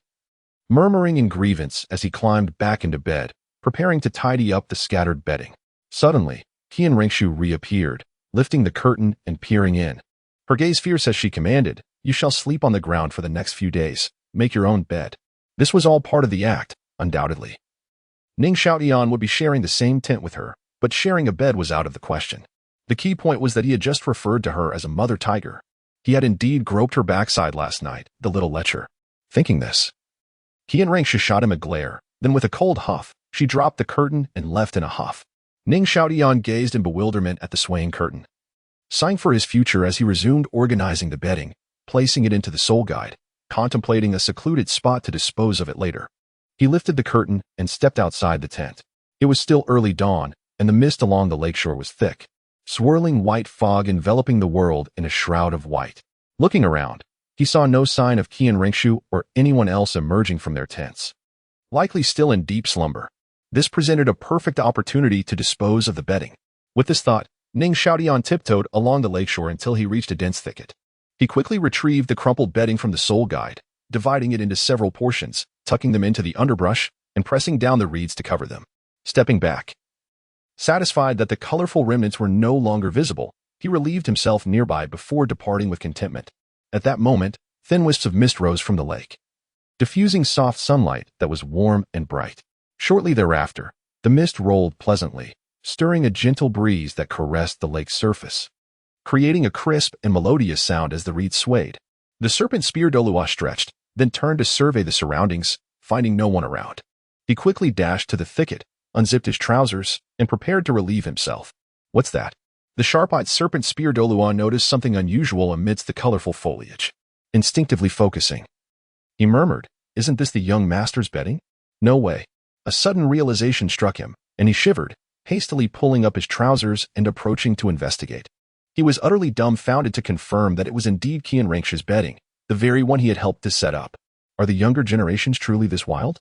murmuring in grievance as he climbed back into bed, preparing to tidy up the scattered bedding. Suddenly, Qian Renxue reappeared, lifting the curtain and peering in. Her gaze fierce as she commanded, You shall sleep on the ground for the next few days. Make your own bed. This was all part of the act, undoubtedly. Ning Xiaotian would be sharing the same tent with her, but sharing a bed was out of the question. The key point was that he had just referred to her as a mother tiger. He had indeed groped her backside last night, the little lecher. Thinking this, Qian Renxue shot him a glare, then with a cold huff, she dropped the curtain and left in a huff. Ning Xiaotian gazed in bewilderment at the swaying curtain, sighing for his future as he resumed organizing the bedding, placing it into the soul guide, contemplating a secluded spot to dispose of it later. He lifted the curtain and stepped outside the tent. It was still early dawn, and the mist along the lakeshore was thick, swirling white fog enveloping the world in a shroud of white. Looking around, he saw no sign of Qian Renxue or anyone else emerging from their tents, likely still in deep slumber. This presented a perfect opportunity to dispose of the bedding. With this thought, Ning Xiaotian tiptoed along the lakeshore until he reached a dense thicket. He quickly retrieved the crumpled bedding from the soul guide, dividing it into several portions, tucking them into the underbrush, and pressing down the reeds to cover them. Stepping back, satisfied that the colorful remnants were no longer visible, he relieved himself nearby before departing with contentment. At that moment, thin wisps of mist rose from the lake, diffusing soft sunlight that was warm and bright. Shortly thereafter, the mist rolled pleasantly, stirring a gentle breeze that caressed the lake's surface, creating a crisp and melodious sound as the reeds swayed. The serpent spear Douluos stretched, then turned to survey the surroundings, finding no one around. He quickly dashed to the thicket, unzipped his trousers, and prepared to relieve himself. What's that? The sharp-eyed serpent spear Douluo noticed something unusual amidst the colorful foliage. Instinctively focusing, He murmured, "Isn't this the young master's bedding?" "No way." A sudden realization struck him, and he shivered, hastily pulling up his trousers and approaching to investigate. He was utterly dumbfounded to confirm that it was indeed Qian Renxue's bedding, the very one he had helped to set up. Are the younger generations truly this wild?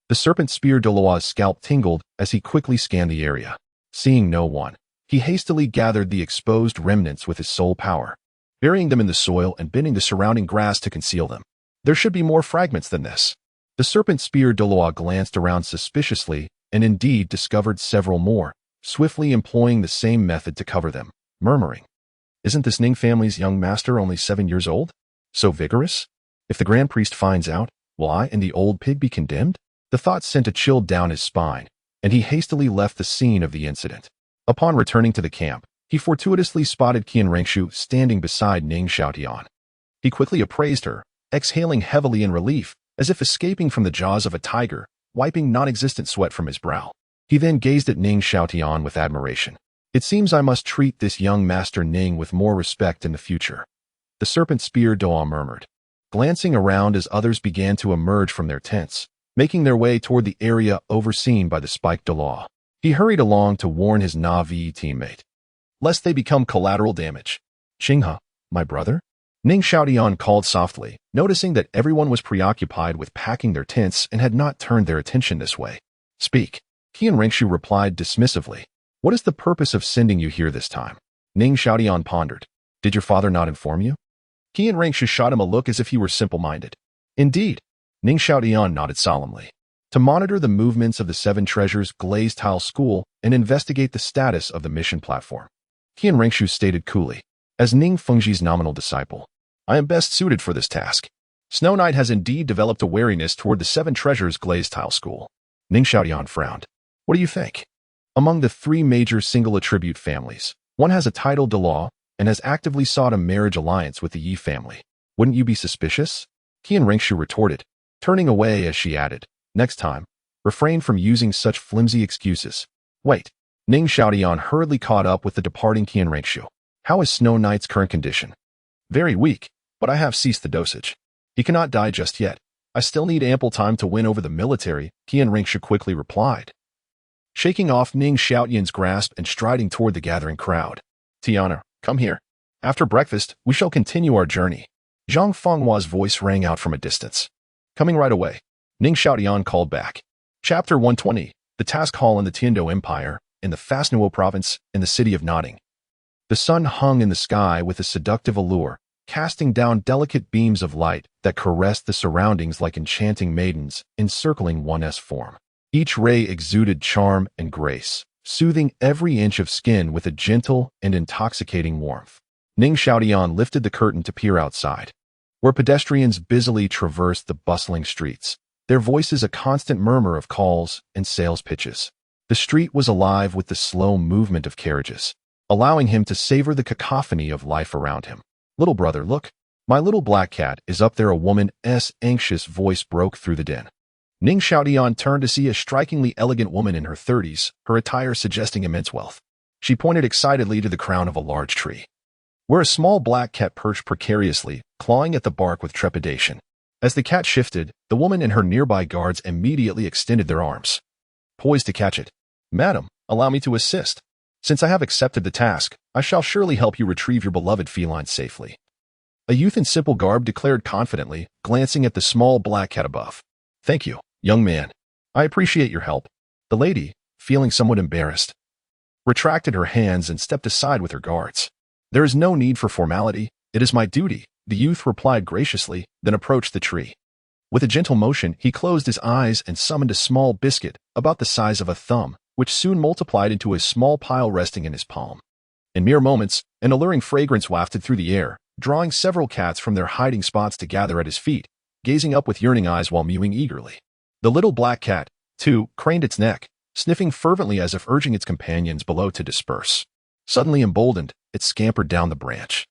The serpent spear Douluos' scalp tingled as he quickly scanned the area. Seeing no one, he hastily gathered the exposed remnants with his soul power, burying them in the soil and bending the surrounding grass to conceal them. There should be more fragments than this. The serpent spear Douluo glanced around suspiciously and indeed discovered several more, swiftly employing the same method to cover them, murmuring, "Isn't this Ning family's young master only 7 years old? So vigorous? If the Grand Priest finds out, will I and the old pig be condemned?" The thought sent a chill down his spine, and he hastily left the scene of the incident. Upon returning to the camp, he fortuitously spotted Qian Renxue standing beside Ning Xiaotian. He quickly appraised her, exhaling heavily in relief, as if escaping from the jaws of a tiger, wiping non-existent sweat from his brow. He then gazed at Ning Xiaotian with admiration. "It seems I must treat this young master Ning with more respect in the future," the serpent spear Douluo murmured, glancing around as others began to emerge from their tents, making their way toward the area overseen by the spiked Douluo. He hurried along to warn his Na'vi teammate, lest they become collateral damage. "Xinghe, my brother?" Ning Xiaotian called softly, noticing that everyone was preoccupied with packing their tents and had not turned their attention this way. "Speak." Qian Renxue replied dismissively. "What is the purpose of sending you here this time?" Ning Xiaotian pondered. "Did your father not inform you?" Qian Renxue shot him a look as if he were simple-minded. "Indeed." Ning Xiaotian nodded solemnly. "To monitor the movements of the Seven Treasures Glazed Tile School and investigate the status of the mission platform." Qian Renxue stated coolly. "As Ning Fengzhi's nominal disciple, I am best suited for this task. Snow Knight has indeed developed a wariness toward the Seven Treasures Glazed Tile School." Ning Xiaotian frowned. "What do you think? Among the 3 major single-attribute families, one has a title Douluo and has actively sought a marriage alliance with the Yi family. Wouldn't you be suspicious?" Qian Renxue retorted, turning away as she added, "Next time, refrain from using such flimsy excuses." "Wait." Ning Xiaotian hurriedly caught up with the departing Qian Renxue. "How is Snow Knight's current condition?" "Very weak, but I have ceased the dosage. He cannot die just yet. I still need ample time to win over the military," Qian Renxue quickly replied, shaking off Ning Xiaotian's grasp and striding toward the gathering crowd. "Tiana, come here. After breakfast, we shall continue our journey." Zhang Fenghua's voice rang out from a distance. "Coming right away," Ning Xiaotian called back. Chapter 120, The Task Hall in the Tiandou Empire, in the Fasnuo province, in the city of Notting. The sun hung in the sky with a seductive allure, casting down delicate beams of light that caressed the surroundings like enchanting maidens encircling one's form. Each ray exuded charm and grace, soothing every inch of skin with a gentle and intoxicating warmth. Ning Xiaotian lifted the curtain to peer outside, where pedestrians busily traversed the bustling streets, their voices a constant murmur of calls and sales pitches. The street was alive with the slow movement of carriages, allowing him to savor the cacophony of life around him. "Little brother, look. My little black cat is up there," a woman's anxious voice broke through the din. Ning Xiaotian turned to see a strikingly elegant woman in her 30s, her attire suggesting immense wealth. She pointed excitedly to the crown of a large tree, where a small black cat perched precariously, clawing at the bark with trepidation. As the cat shifted, the woman and her nearby guards immediately extended their arms, poised to catch it. "Madam, allow me to assist. Since I have accepted the task, I shall surely help you retrieve your beloved feline safely," a youth in simple garb declared confidently, glancing at the small black cat above. "Thank you, young man. I appreciate your help." The lady, feeling somewhat embarrassed, retracted her hands and stepped aside with her guards. "There is no need for formality. It is my duty," the youth replied graciously, then approached the tree. With a gentle motion, he closed his eyes and summoned a small biscuit about the size of a thumb, which soon multiplied into a small pile resting in his palm. In mere moments, an alluring fragrance wafted through the air, drawing several cats from their hiding spots to gather at his feet, gazing up with yearning eyes while mewing eagerly. The little black cat, too, craned its neck, sniffing fervently as if urging its companions below to disperse. Suddenly emboldened, it scampered down the branch,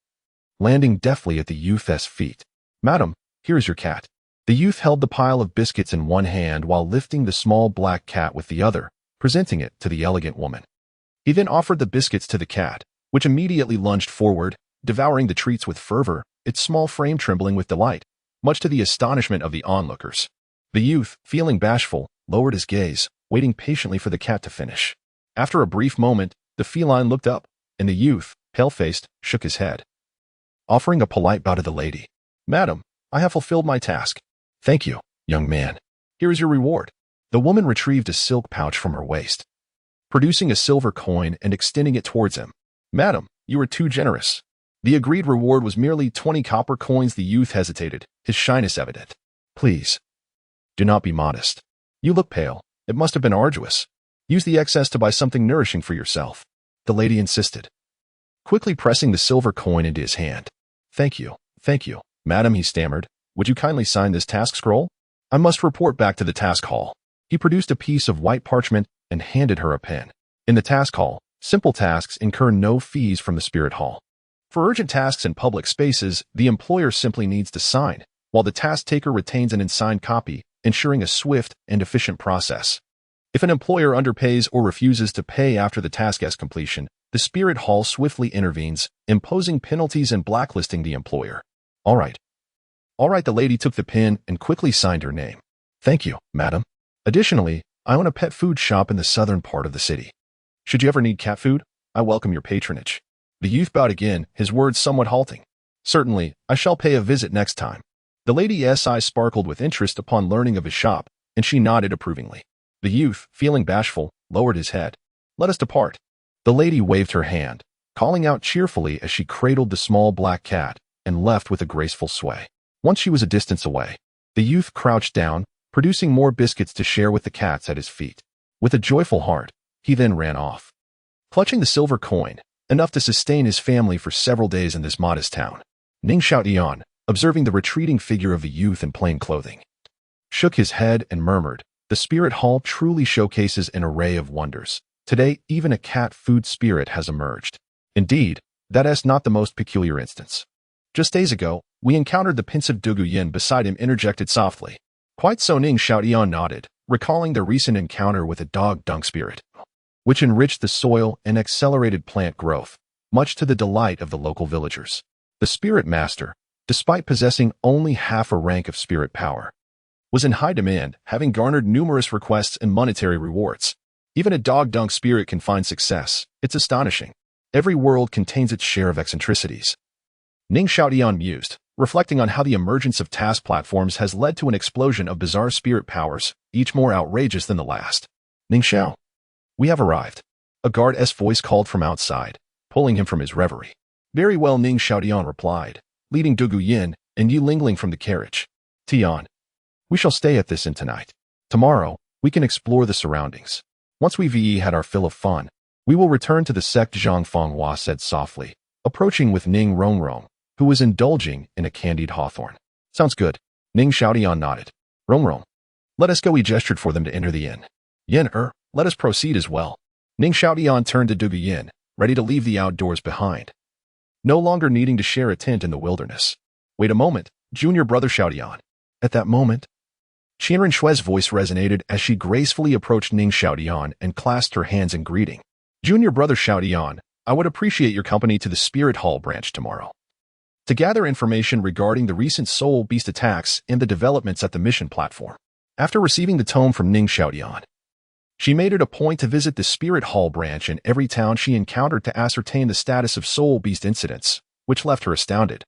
landing deftly at the youth's feet. "Madam, here is your cat." The youth held the pile of biscuits in one hand while lifting the small black cat with the other, presenting it to the elegant woman. He then offered the biscuits to the cat, which immediately lunged forward, devouring the treats with fervor, its small frame trembling with delight. much to the astonishment of the onlookers. The youth, feeling bashful, lowered his gaze, waiting patiently for the cat to finish. After a brief moment, the feline looked up, and the youth, pale-faced, shook his head. Offering a polite bow to the lady. "Madam, I have fulfilled my task." "Thank you, young man. Here is your reward." The woman retrieved a silk pouch from her waist, producing a silver coin and extending it towards him. "Madam, you are too generous." The agreed reward was merely 20 copper coins. The youth hesitated, his shyness evident. "Please, do not be modest. You look pale. It must have been arduous. Use the excess to buy something nourishing for yourself." The lady insisted, quickly pressing the silver coin into his hand. Thank you, madam," he stammered. "Would you kindly sign this task scroll? I must report back to the task hall." He produced a piece of white parchment and handed her a pen. In the task hall, simple tasks incur no fees from the spirit hall. For urgent tasks in public spaces, the employer simply needs to sign, while the task taker retains an unsigned copy, ensuring a swift and efficient process. If an employer underpays or refuses to pay after the task's completion, the spirit hall swiftly intervenes, imposing penalties and blacklisting the employer. All right, the lady took the pen and quickly signed her name. "Thank you, madam. Additionally, I own a pet food shop in the southern part of the city. Should you ever need cat food, I welcome your patronage." The youth bowed again, his words somewhat halting. "Certainly, I shall pay a visit next time." The lady's eyes sparkled with interest upon learning of his shop, and she nodded approvingly. The youth, feeling bashful, lowered his head. "Let us depart." The lady waved her hand, calling out cheerfully as she cradled the small black cat and left with a graceful sway. Once she was a distance away, the youth crouched down, producing more biscuits to share with the cats at his feet. With a joyful heart, he then ran off, clutching the silver coin, enough to sustain his family for several days in this modest town. Ning Xiaotian, observing the retreating figure of the youth in plain clothing, shook his head and murmured, "The spirit hall truly showcases an array of wonders. Today, even a cat food spirit has emerged. Indeed, that is not the most peculiar instance. Just days ago, we encountered the pensive Dugu Yan beside him," interjected softly. "Quite so," Ning Xiaotian nodded, recalling the recent encounter with a dog dung spirit, which enriched the soil and accelerated plant growth, much to the delight of the local villagers. The spirit master, despite possessing only half a rank of spirit power, was in high demand, having garnered numerous requests and monetary rewards. Even a dog dung spirit can find success. It's astonishing. Every world contains its share of eccentricities. Ning Xiaotian mused, reflecting on how the emergence of task platforms has led to an explosion of bizarre spirit powers, each more outrageous than the last. "Ning Xiao, we have arrived." A guard's voice called from outside, pulling him from his reverie. "Very well," Ning Xiaotian replied, leading Dugu Yan and Yi Lingling from the carriage. "Tian, we shall stay at this inn tonight. Tomorrow, we can explore the surroundings. Once we've had our fill of fun, we will return to the sect." Zhang Fenghua said softly, approaching with Ning Rongrong, who was indulging in a candied hawthorn. "Sounds good." Ning Xiaotian nodded. "Rongrong, let us go." He gestured for them to enter the inn. "Yan, let us proceed as well." Ning Xiaotian turned to Dugu Yan, ready to leave the outdoors behind, no longer needing to share a tent in the wilderness. "Wait a moment, junior brother Xiaotian." At that moment, Qian Renxue's voice resonated as she gracefully approached Ning Xiaotian and clasped her hands in greeting. "Junior brother Xiaotian, I would appreciate your company to the Spirit Hall branch tomorrow to gather information regarding the recent soul beast attacks and the developments at the mission platform." After receiving the tome from Ning Xiaotian, she made it a point to visit the Spirit Hall branch in every town she encountered to ascertain the status of soul beast incidents, which left her astounded.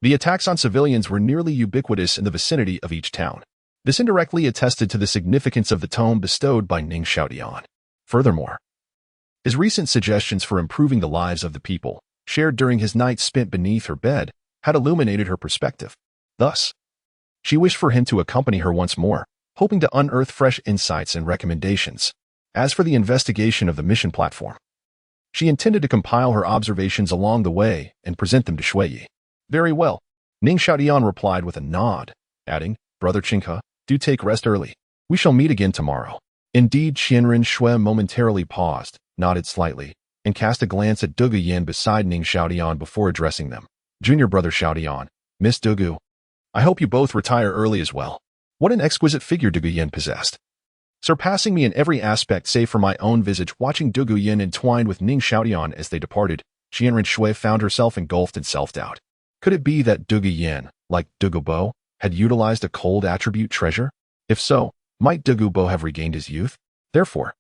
The attacks on civilians were nearly ubiquitous in the vicinity of each town. This indirectly attested to the significance of the tome bestowed by Ning Xiaotian. Furthermore, his recent suggestions for improving the lives of the people, shared during his night spent beneath her bed, had illuminated her perspective. Thus, she wished for him to accompany her once more, hoping to unearth fresh insights and recommendations. As for the investigation of the mission platform, she intended to compile her observations along the way and present them to Shuiyi. "Very well," Ning Xiaotian replied with a nod, adding, "Brother Qinghe, do take rest early. We shall meet again tomorrow." Indeed, Qian Renxue momentarily paused, nodded slightly, and cast a glance at Dugu Yan beside Ning Xiaotian before addressing them. "Junior brother Xiaotian, Miss Dugu, I hope you both retire early as well." What an exquisite figure Dugu Yan possessed, surpassing me in every aspect save for my own visage. Watching Dugu Yan entwined with Ning Xiaotian as they departed, Qian Renxue found herself engulfed in self-doubt. Could it be that Dugu Yan, like Dugu Bo, had utilized a cold attribute treasure? If so, might Dugu Bo have regained his youth? Therefore,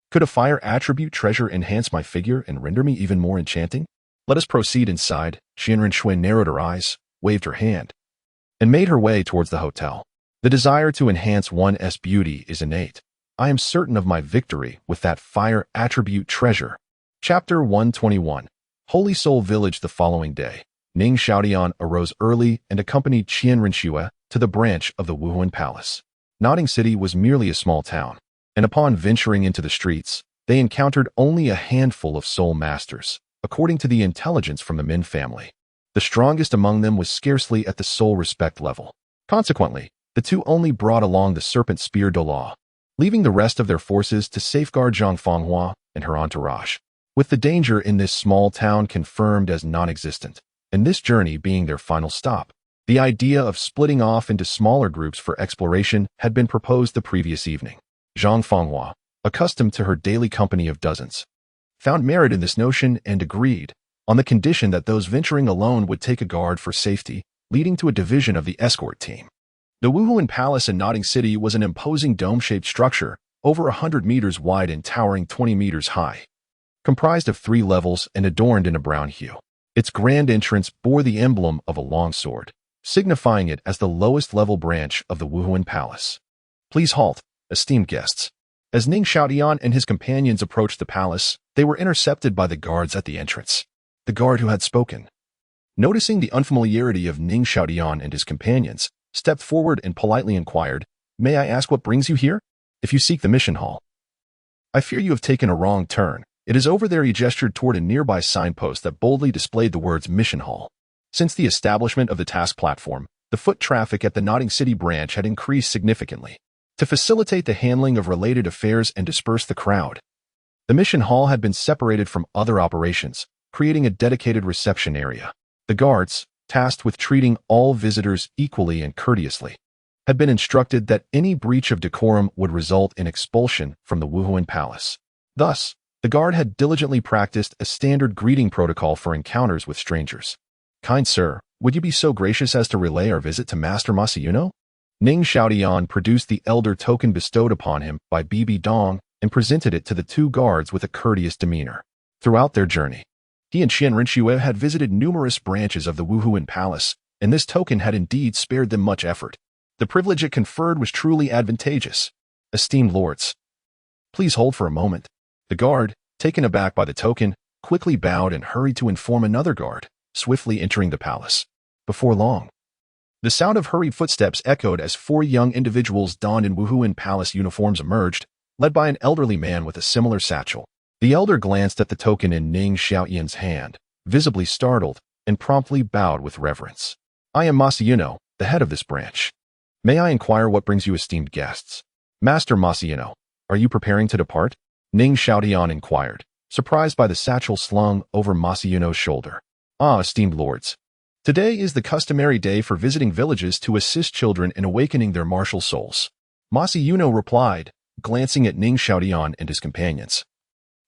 could a fire attribute treasure enhance my figure and render me even more enchanting? Let us proceed inside. Qian Renxue narrowed her eyes, waved her hand, and made her way towards the hotel. The desire to enhance one's beauty is innate. I am certain of my victory with that fire attribute treasure. Chapter 121. Holy Soul Village. The following day, Ning Xiaotian arose early and accompanied Qian Renxue to the branch of the Wuhuan Palace. Notting City was merely a small town, and upon venturing into the streets, they encountered only a handful of soul masters, according to the intelligence from the Min family. The strongest among them was scarcely at the soul respect level. Consequently, the two only brought along the serpent spear Douluo, leaving the rest of their forces to safeguard Zhang Fenghua and her entourage. With the danger in this small town confirmed as non-existent, and this journey being their final stop, the idea of splitting off into smaller groups for exploration had been proposed the previous evening. Zhang Fenghua, accustomed to her daily company of dozens, found merit in this notion and agreed, on the condition that those venturing alone would take a guard for safety, leading to a division of the escort team. The Wuhuan Palace in Notting City was an imposing dome-shaped structure, over 100 meters wide and towering 20 meters high, comprised of 3 levels and adorned in a brown hue. Its grand entrance bore the emblem of a long sword, signifying it as the lowest level branch of the Wuhuan Palace. Please halt, esteemed guests. As Ning Xiaotian and his companions approached the palace, they were intercepted by the guards at the entrance. The guard who had spoken, noticing the unfamiliarity of Ning Xiaotian and his companions, stepped forward and politely inquired, "May I ask what brings you here? If you seek the mission hall, I fear you have taken a wrong turn. It is over there." He gestured toward a nearby signpost that boldly displayed the words Mission Hall. Since the establishment of the task platform, the foot traffic at the Notting City branch had increased significantly. To facilitate the handling of related affairs and disperse the crowd, the mission hall had been separated from other operations, creating a dedicated reception area. The guards, tasked with treating all visitors equally and courteously, had been instructed that any breach of decorum would result in expulsion from the Wuhuan Palace. Thus, the guard had diligently practiced a standard greeting protocol for encounters with strangers. "Kind sir, would you be so gracious as to relay our visit to Master Masayuno?" Ning Xiaotian produced the elder token bestowed upon him by Bibi Dong and presented it to the 2 guards with a courteous demeanor. Throughout their journey, he and Qian Renxue had visited numerous branches of the Wuhuan Palace, and this token had indeed spared them much effort. The privilege it conferred was truly advantageous. "Esteemed lords, please hold for a moment." The guard, taken aback by the token, quickly bowed and hurried to inform another guard, swiftly entering the palace. Before long, the sound of hurried footsteps echoed as 4 young individuals donned in Wuhuan Palace uniforms emerged, led by an elderly man with a similar satchel. The elder glanced at the token in Ning Xiaotian's hand, visibly startled, and promptly bowed with reverence. "I am Masayuno, the head of this branch. May I inquire what brings you esteemed guests?" "Master Masayuno, are you preparing to depart?" Ning Xiaotian inquired, surprised by the satchel slung over Masayuno's shoulder. "Ah, esteemed lords. Today is the customary day for visiting villages to assist children in awakening their martial souls," Masayuno replied, glancing at Ning Xiaotian and his companions,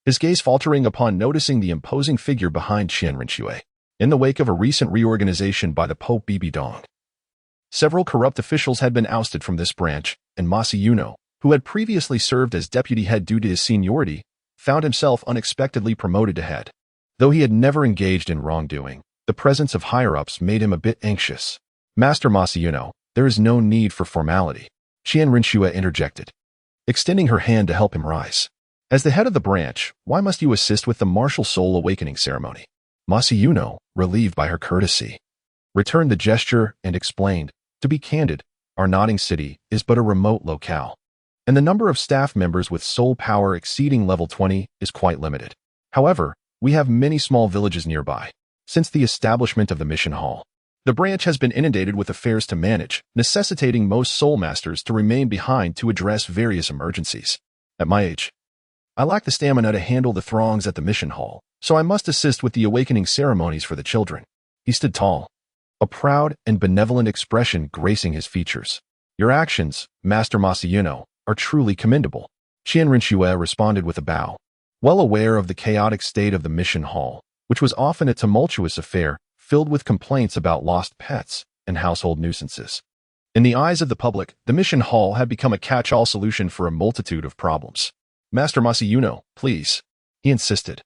his gaze faltering upon noticing the imposing figure behind Qian Renxue. In the wake of a recent reorganization by the Pope Bibi Dong, several corrupt officials had been ousted from this branch, and Masayuno, who had previously served as deputy head due to his seniority, found himself unexpectedly promoted to head. Though he had never engaged in wrongdoing, the presence of higher-ups made him a bit anxious. "Master Masayuno, there is no need for formality," Qian Renxue interjected, extending her hand to help him rise. "As the head of the branch, why must you assist with the martial soul awakening ceremony?" Masayuno, relieved by her courtesy, returned the gesture and explained, "To be candid, our Notting City is but a remote locale, and the number of staff members with soul power exceeding level 20 is quite limited. However, we have many small villages nearby. Since the establishment of the mission hall, the branch has been inundated with affairs to manage, necessitating most soul masters to remain behind to address various emergencies. At my age, I lack the stamina to handle the throngs at the mission hall, so I must assist with the awakening ceremonies for the children." He stood tall, a proud and benevolent expression gracing his features. "Your actions, Master Masayuno, are truly commendable," Qian Renxue responded with a bow, well aware of the chaotic state of the mission hall, which was often a tumultuous affair filled with complaints about lost pets and household nuisances. In the eyes of the public, the mission hall had become a catch-all solution for a multitude of problems. Master Masayuno, please, he insisted.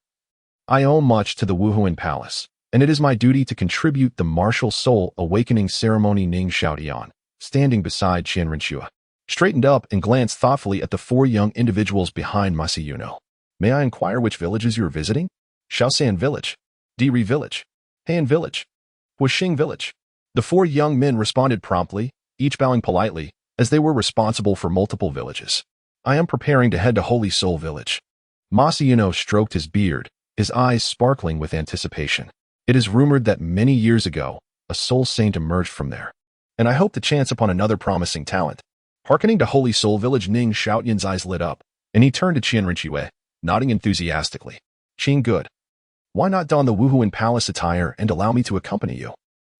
I owe much to the Wuhuan Palace, and it is my duty to contribute the martial soul awakening ceremony. Ning Xiaotian, standing beside Qian Renxue, straightened up and glanced thoughtfully at the four young individuals behind Masayuno. May I inquire which villages you are visiting? Shaosan Village, Diri Village, Han Village, Wuxing Village. The four young men responded promptly, each bowing politely, as they were responsible for multiple villages. I am preparing to head to Holy Soul Village. Masayuno stroked his beard, his eyes sparkling with anticipation. It is rumored that many years ago, a soul saint emerged from there, and I hope to chance upon another promising talent. Hearkening to Holy Soul Village, Ning Xiaotian's eyes lit up, and he turned to Qian Renxue, nodding enthusiastically. Qing, good. Why not don the Wuhuan Palace attire and allow me to accompany you?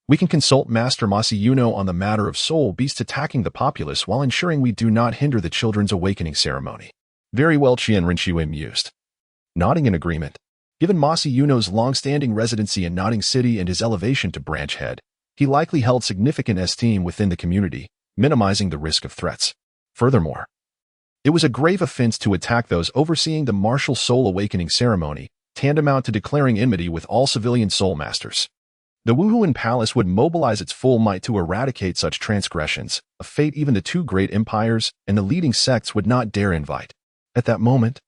We can consult Master Masayuno on the matter of soul beasts attacking the populace while ensuring we do not hinder the children's awakening ceremony. Very well, Qian Renxue mused, nodding in agreement. Given Masayuno's long-standing residency in Nodding City and his elevation to branch head, he likely held significant esteem within the community, minimizing the risk of threats. Furthermore, it was a grave offense to attack those overseeing the martial soul awakening ceremony, tantamount to declaring enmity with all civilian soul masters. The Wuhuan Palace would mobilize its full might to eradicate such transgressions, a fate even the two great empires and the leading sects would not dare invite. At that moment,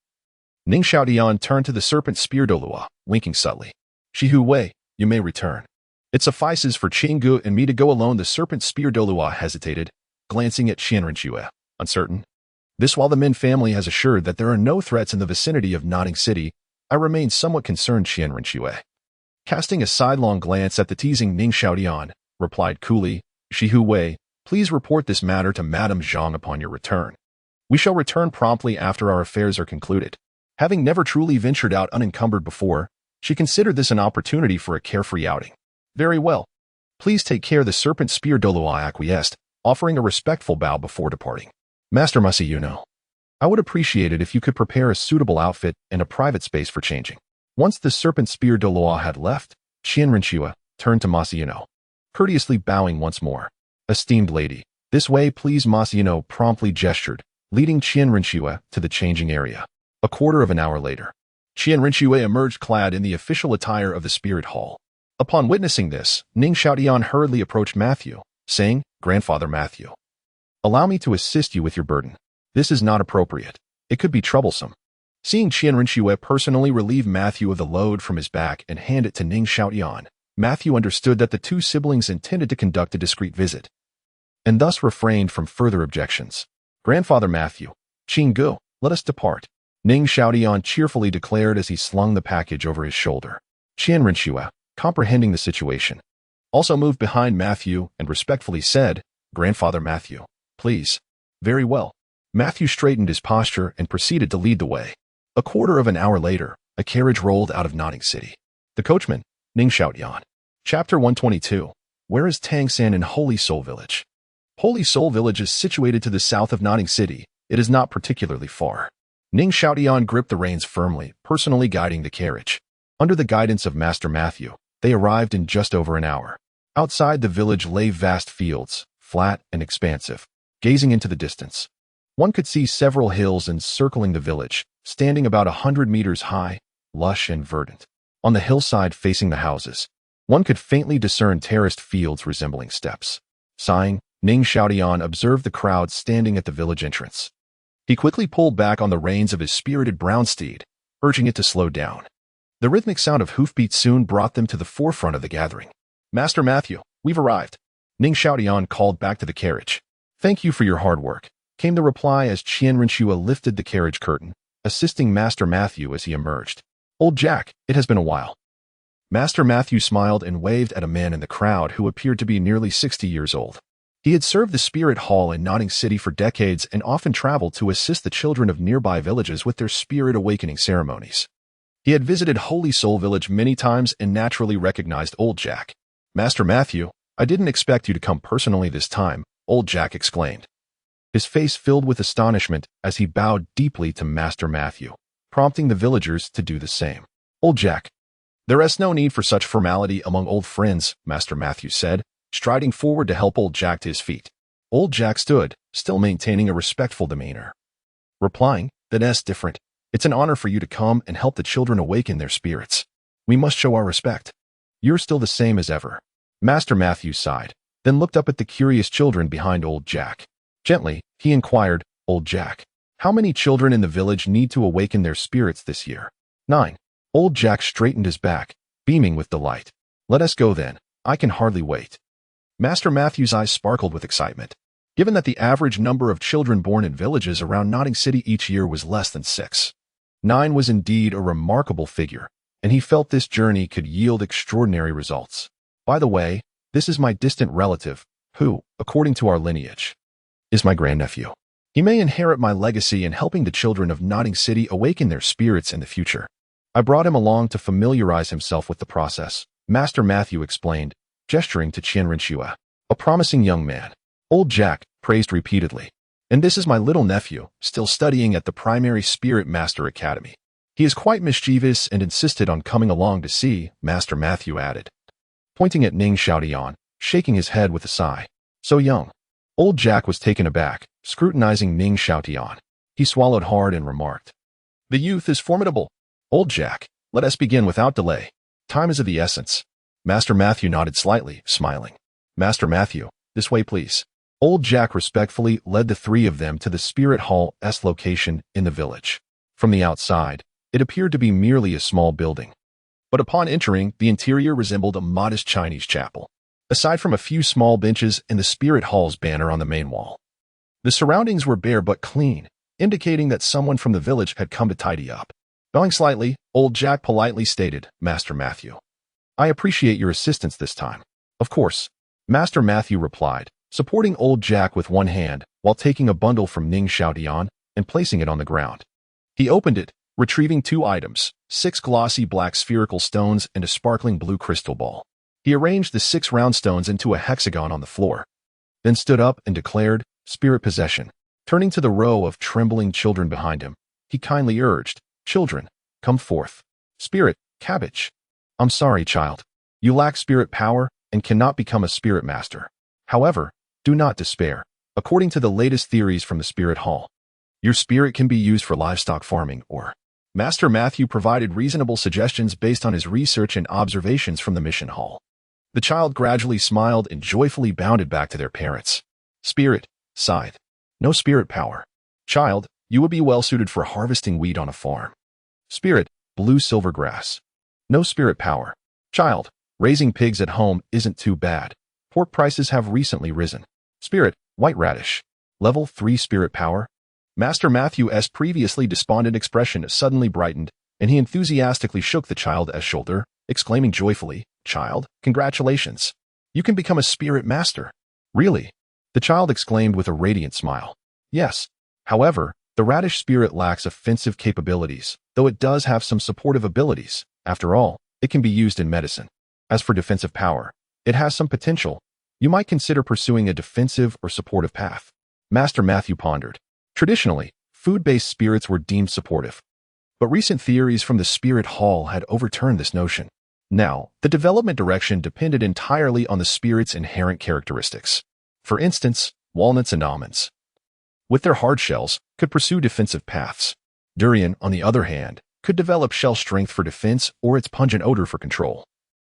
Ning Xiaotian turned to the serpent spear Douluo, winking subtly. Shihu Wei, you may return. It suffices for Qinggu and me to go alone. The serpent spear Douluo hesitated, glancing at Qian Renxue, uncertain. This while the Min family has assured that there are no threats in the vicinity of Nodding City, I remain somewhat concerned. Qian Renxue, casting a sidelong glance at the teasing Ning Xiaotian, replied coolly, Shihu Wei, please report this matter to Madame Zhang upon your return. We shall return promptly after our affairs are concluded. Having never truly ventured out unencumbered before, she considered this an opportunity for a carefree outing. Very well. Please take care. The serpent spear Douluo acquiesced, offering a respectful bow before departing. Master Masayuno, I would appreciate it if you could prepare a suitable outfit and a private space for changing. Once the serpent spear Douluo had left, Qian Renxue turned to Masayuno, courteously bowing once more. Esteemed lady, this way please. Masayuno promptly gestured, leading Qian Renxue to the changing area. A quarter of an hour later, Qian Renxue emerged clad in the official attire of the Spirit Hall. Upon witnessing this, Ning Xiaotian hurriedly approached Matthew, saying, Grandfather Matthew, allow me to assist you with your burden. This is not appropriate. It could be troublesome. Seeing Qian Renxue personally relieve Matthew of the load from his back and hand it to Ning Xiaotian, Matthew understood that the two siblings intended to conduct a discreet visit, and thus refrained from further objections. Grandfather Matthew, Qinggu, let us depart, Ning Xiaotian cheerfully declared as he slung the package over his shoulder. Qian Renxue, comprehending the situation, also moved behind Matthew and respectfully said, Grandfather Matthew, please. Very well. Matthew straightened his posture and proceeded to lead the way. A quarter of an hour later, a carriage rolled out of Nodding City. The coachman, Ning Xiaotian. Chapter 122. Where is Tang San in Holy Soul Village? Holy Soul Village is situated to the south of Nodding City. It is not particularly far. Ning Xiaotian gripped the reins firmly, personally guiding the carriage. Under the guidance of Master Matthew, they arrived in just over an hour. Outside the village lay vast fields, flat and expansive. Gazing into the distance, one could see several hills encircling the village, standing about 100 meters high, lush and verdant. On the hillside facing the houses, one could faintly discern terraced fields resembling steps. Sighing, Ning Xiaotian observed the crowd standing at the village entrance. He quickly pulled back on the reins of his spirited brown steed, urging it to slow down. The rhythmic sound of hoofbeats soon brought them to the forefront of the gathering. Master Matthew, we've arrived, Ning Xiaotian called back to the carriage. Thank you for your hard work, came the reply as Qian Renxue lifted the carriage curtain, assisting Master Matthew as he emerged. Old Jack, it has been a while. Master Matthew smiled and waved at a man in the crowd who appeared to be nearly 60 years old. He had served the Spirit Hall in Nodding City for decades and often traveled to assist the children of nearby villages with their spirit awakening ceremonies. He had visited Holy Soul Village many times and naturally recognized Old Jack. Master Matthew, I didn't expect you to come personally this time, Old Jack exclaimed. His face filled with astonishment as he bowed deeply to Master Matthew, prompting the villagers to do the same. Old Jack, there is no need for such formality among old friends, Master Matthew said, striding forward to help Old Jack to his feet. Old Jack stood, still maintaining a respectful demeanor, replying, "That's different. It's an honor for you to come and help the children awaken their spirits. We must show our respect. You're still the same as ever." Master Matthew sighed, then looked up at the curious children behind Old Jack. Gently, he inquired, "Old Jack, how many children in the village need to awaken their spirits this year?" 9. Old Jack straightened his back, beaming with delight. "Let us go then. I can hardly wait." Master Matthew's eyes sparkled with excitement. Given that the average number of children born in villages around Notting City each year was less than 6, 9 was indeed a remarkable figure, and he felt this journey could yield extraordinary results. "By the way, this is my distant relative, who, according to our lineage, is my grandnephew. He may inherit my legacy in helping the children of Notting City awaken their spirits in the future. I brought him along to familiarize himself with the process," Master Matthew explained, gesturing to Qian Renxue, a promising young man. Old Jack praised repeatedly. "And this is my little nephew, still studying at the Primary Spirit Master Academy. He is quite mischievous and insisted on coming along to see," Master Matthew added, pointing at Ning Xiaotian, shaking his head with a sigh. "So young." Old Jack was taken aback, scrutinizing Ning Xiaotian. He swallowed hard and remarked, "The youth is formidable. Old Jack, let us begin without delay. Time is of the essence." Master Matthew nodded slightly, smiling. "Master Matthew, this way please." Old Jack respectfully led the 3 of them to the Spirit Hall's location in the village. From the outside, it appeared to be merely a small building. But upon entering, the interior resembled a modest Chinese chapel, aside from a few small benches and the Spirit Hall's banner on the main wall. The surroundings were bare but clean, indicating that someone from the village had come to tidy up. Bowing slightly, Old Jack politely stated, "Master Matthew, I appreciate your assistance this time." "Of course," Master Matthew replied, supporting Old Jack with one hand while taking a bundle from Ning Xiaotian and placing it on the ground. He opened it, retrieving 2 items, 6 glossy black spherical stones and a sparkling blue crystal ball. He arranged the 6 round stones into a hexagon on the floor, then stood up and declared, "Spirit possession." Turning to the row of trembling children behind him, he kindly urged, "Children, come forth." "Spirit, cabbage." "I'm sorry, child. You lack spirit power and cannot become a spirit master. However, do not despair. According to the latest theories from the Spirit Hall, your spirit can be used for livestock farming or..." Master Matthew provided reasonable suggestions based on his research and observations from the mission hall. The child gradually smiled and joyfully bounded back to their parents. "Spirit, scythe. No spirit power. Child, you would be well suited for harvesting wheat on a farm." "Spirit, blue silver grass. No spirit power. Child, raising pigs at home isn't too bad. Pork prices have recently risen." "Spirit, white radish. Level 3 spirit power." Master Matthew's previously despondent expression suddenly brightened, and he enthusiastically shook the child's shoulder, exclaiming joyfully, "Child, congratulations. You can become a spirit master." "Really?" the child exclaimed with a radiant smile. "Yes. However, the radish spirit lacks offensive capabilities, though it does have some supportive abilities. After all, it can be used in medicine. As for defensive power, it has some potential. You might consider pursuing a defensive or supportive path." Master Matthew pondered. Traditionally, food-based spirits were deemed supportive, but recent theories from the Spirit Hall had overturned this notion. Now, the development direction depended entirely on the spirit's inherent characteristics. For instance, walnuts and almonds, with their hard shells, could pursue defensive paths. Durian, on the other hand, could develop shell strength for defense or its pungent odor for control.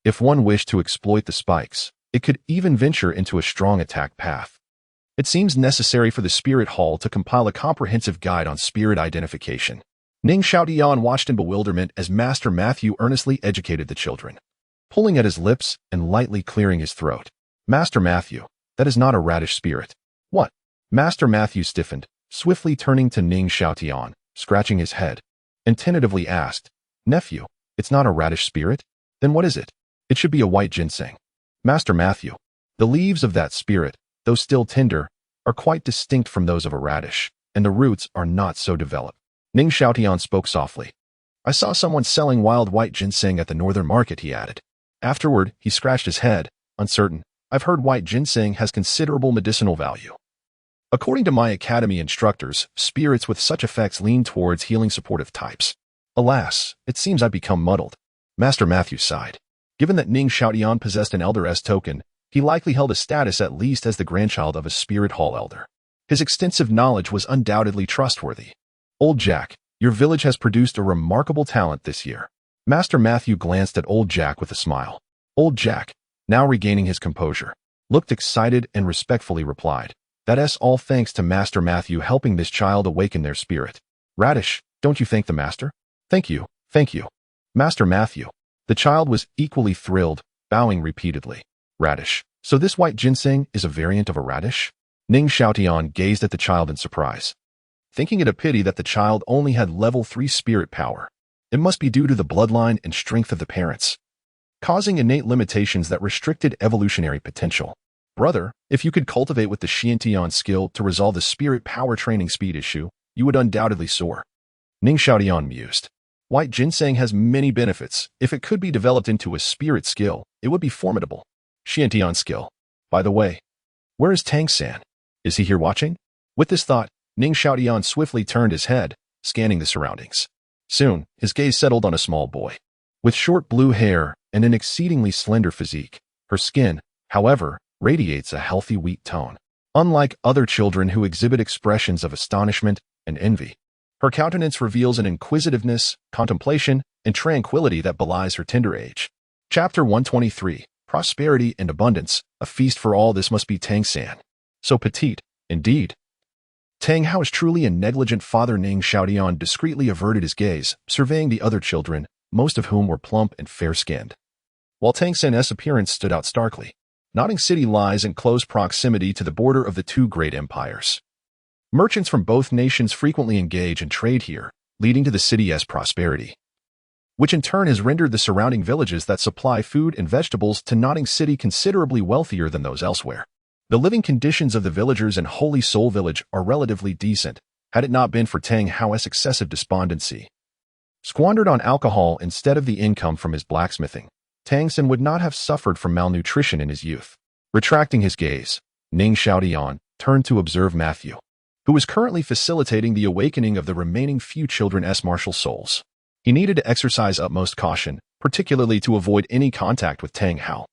If one wished to exploit the spikes, it could even venture into a strong attack path. It seems necessary for the Spirit Hall to compile a comprehensive guide on spirit identification. Ning Xiaotian watched in bewilderment as Master Matthew earnestly educated the children, pulling at his lips and lightly clearing his throat. "Master Matthew, that is not a radish spirit." "What?" Master Matthew stiffened, swiftly turning to Ning Xiaotian, scratching his head, and tentatively asked, "Nephew, it's not a radish spirit? Then what is it?" "It should be a white ginseng." "Master Matthew, the leaves of that spirit, though still tender, are quite distinct from those of a radish, and the roots are not so developed." Ning Xiaotian spoke softly. "I saw someone selling wild white ginseng at the northern market," he added. Afterward, he scratched his head, uncertain. "I've heard white ginseng has considerable medicinal value. According to my academy instructors, spirits with such effects lean towards healing supportive types. Alas, it seems I've become muddled." Master Matthew sighed. Given that Ning Xiaotian possessed an Elder's token, He likely held a status at least as the grandchild of a spirit hall elder. His extensive knowledge was undoubtedly trustworthy. Old Jack, your village has produced a remarkable talent this year. Master Matthew glanced at Old Jack with a smile. Old Jack, now regaining his composure, looked excited and respectfully replied, "That's all thanks to Master Matthew helping this child awaken their spirit. Radish, don't you thank the master?" Thank you, Master Matthew." The child was equally thrilled, bowing repeatedly. Radish. So this white ginseng is a variant of a radish? Ning Xiaotian gazed at the child in surprise, thinking it a pity that the child only had level 3 spirit power. It must be due to the bloodline and strength of the parents, causing innate limitations that restricted evolutionary potential. Brother, if you could cultivate with the Xuantian skill to resolve the spirit power training speed issue, you would undoubtedly soar. Ning Xiaotian mused. White ginseng has many benefits. If it could be developed into a spirit skill, it would be formidable. Xuantian skill. By the way, where is Tang San? Is he here watching? With this thought, Ning Xiaotian swiftly turned his head, scanning the surroundings. Soon, his gaze settled on a small boy. With short blue hair and an exceedingly slender physique, her skin, however, radiates a healthy wheat tone. Unlike other children who exhibit expressions of astonishment and envy, her countenance reveals an inquisitiveness, contemplation, and tranquility that belies her tender age. Chapter 123, Prosperity and Abundance, a feast for all. This must be Tang San. So petite, indeed. Tang Hao is truly a negligent father. Ning Xiaotian discreetly averted his gaze, surveying the other children, most of whom were plump and fair-skinned, while Tang San's appearance stood out starkly. Notting City lies in close proximity to the border of the two great empires. Merchants from both nations frequently engage in trade here, leading to the city's prosperity, which in turn has rendered the surrounding villages that supply food and vegetables to Notting City considerably wealthier than those elsewhere. The living conditions of the villagers in Holy Soul Village are relatively decent, had it not been for Tang Hao's excessive despondency. Squandered on alcohol instead of the income from his blacksmithing, Tang San would not have suffered from malnutrition in his youth. Retracting his gaze, Ning Xiaotian turned to observe Matthew, who was currently facilitating the awakening of the remaining few children's martial souls. He needed to exercise utmost caution, particularly to avoid any contact with Tang Hao.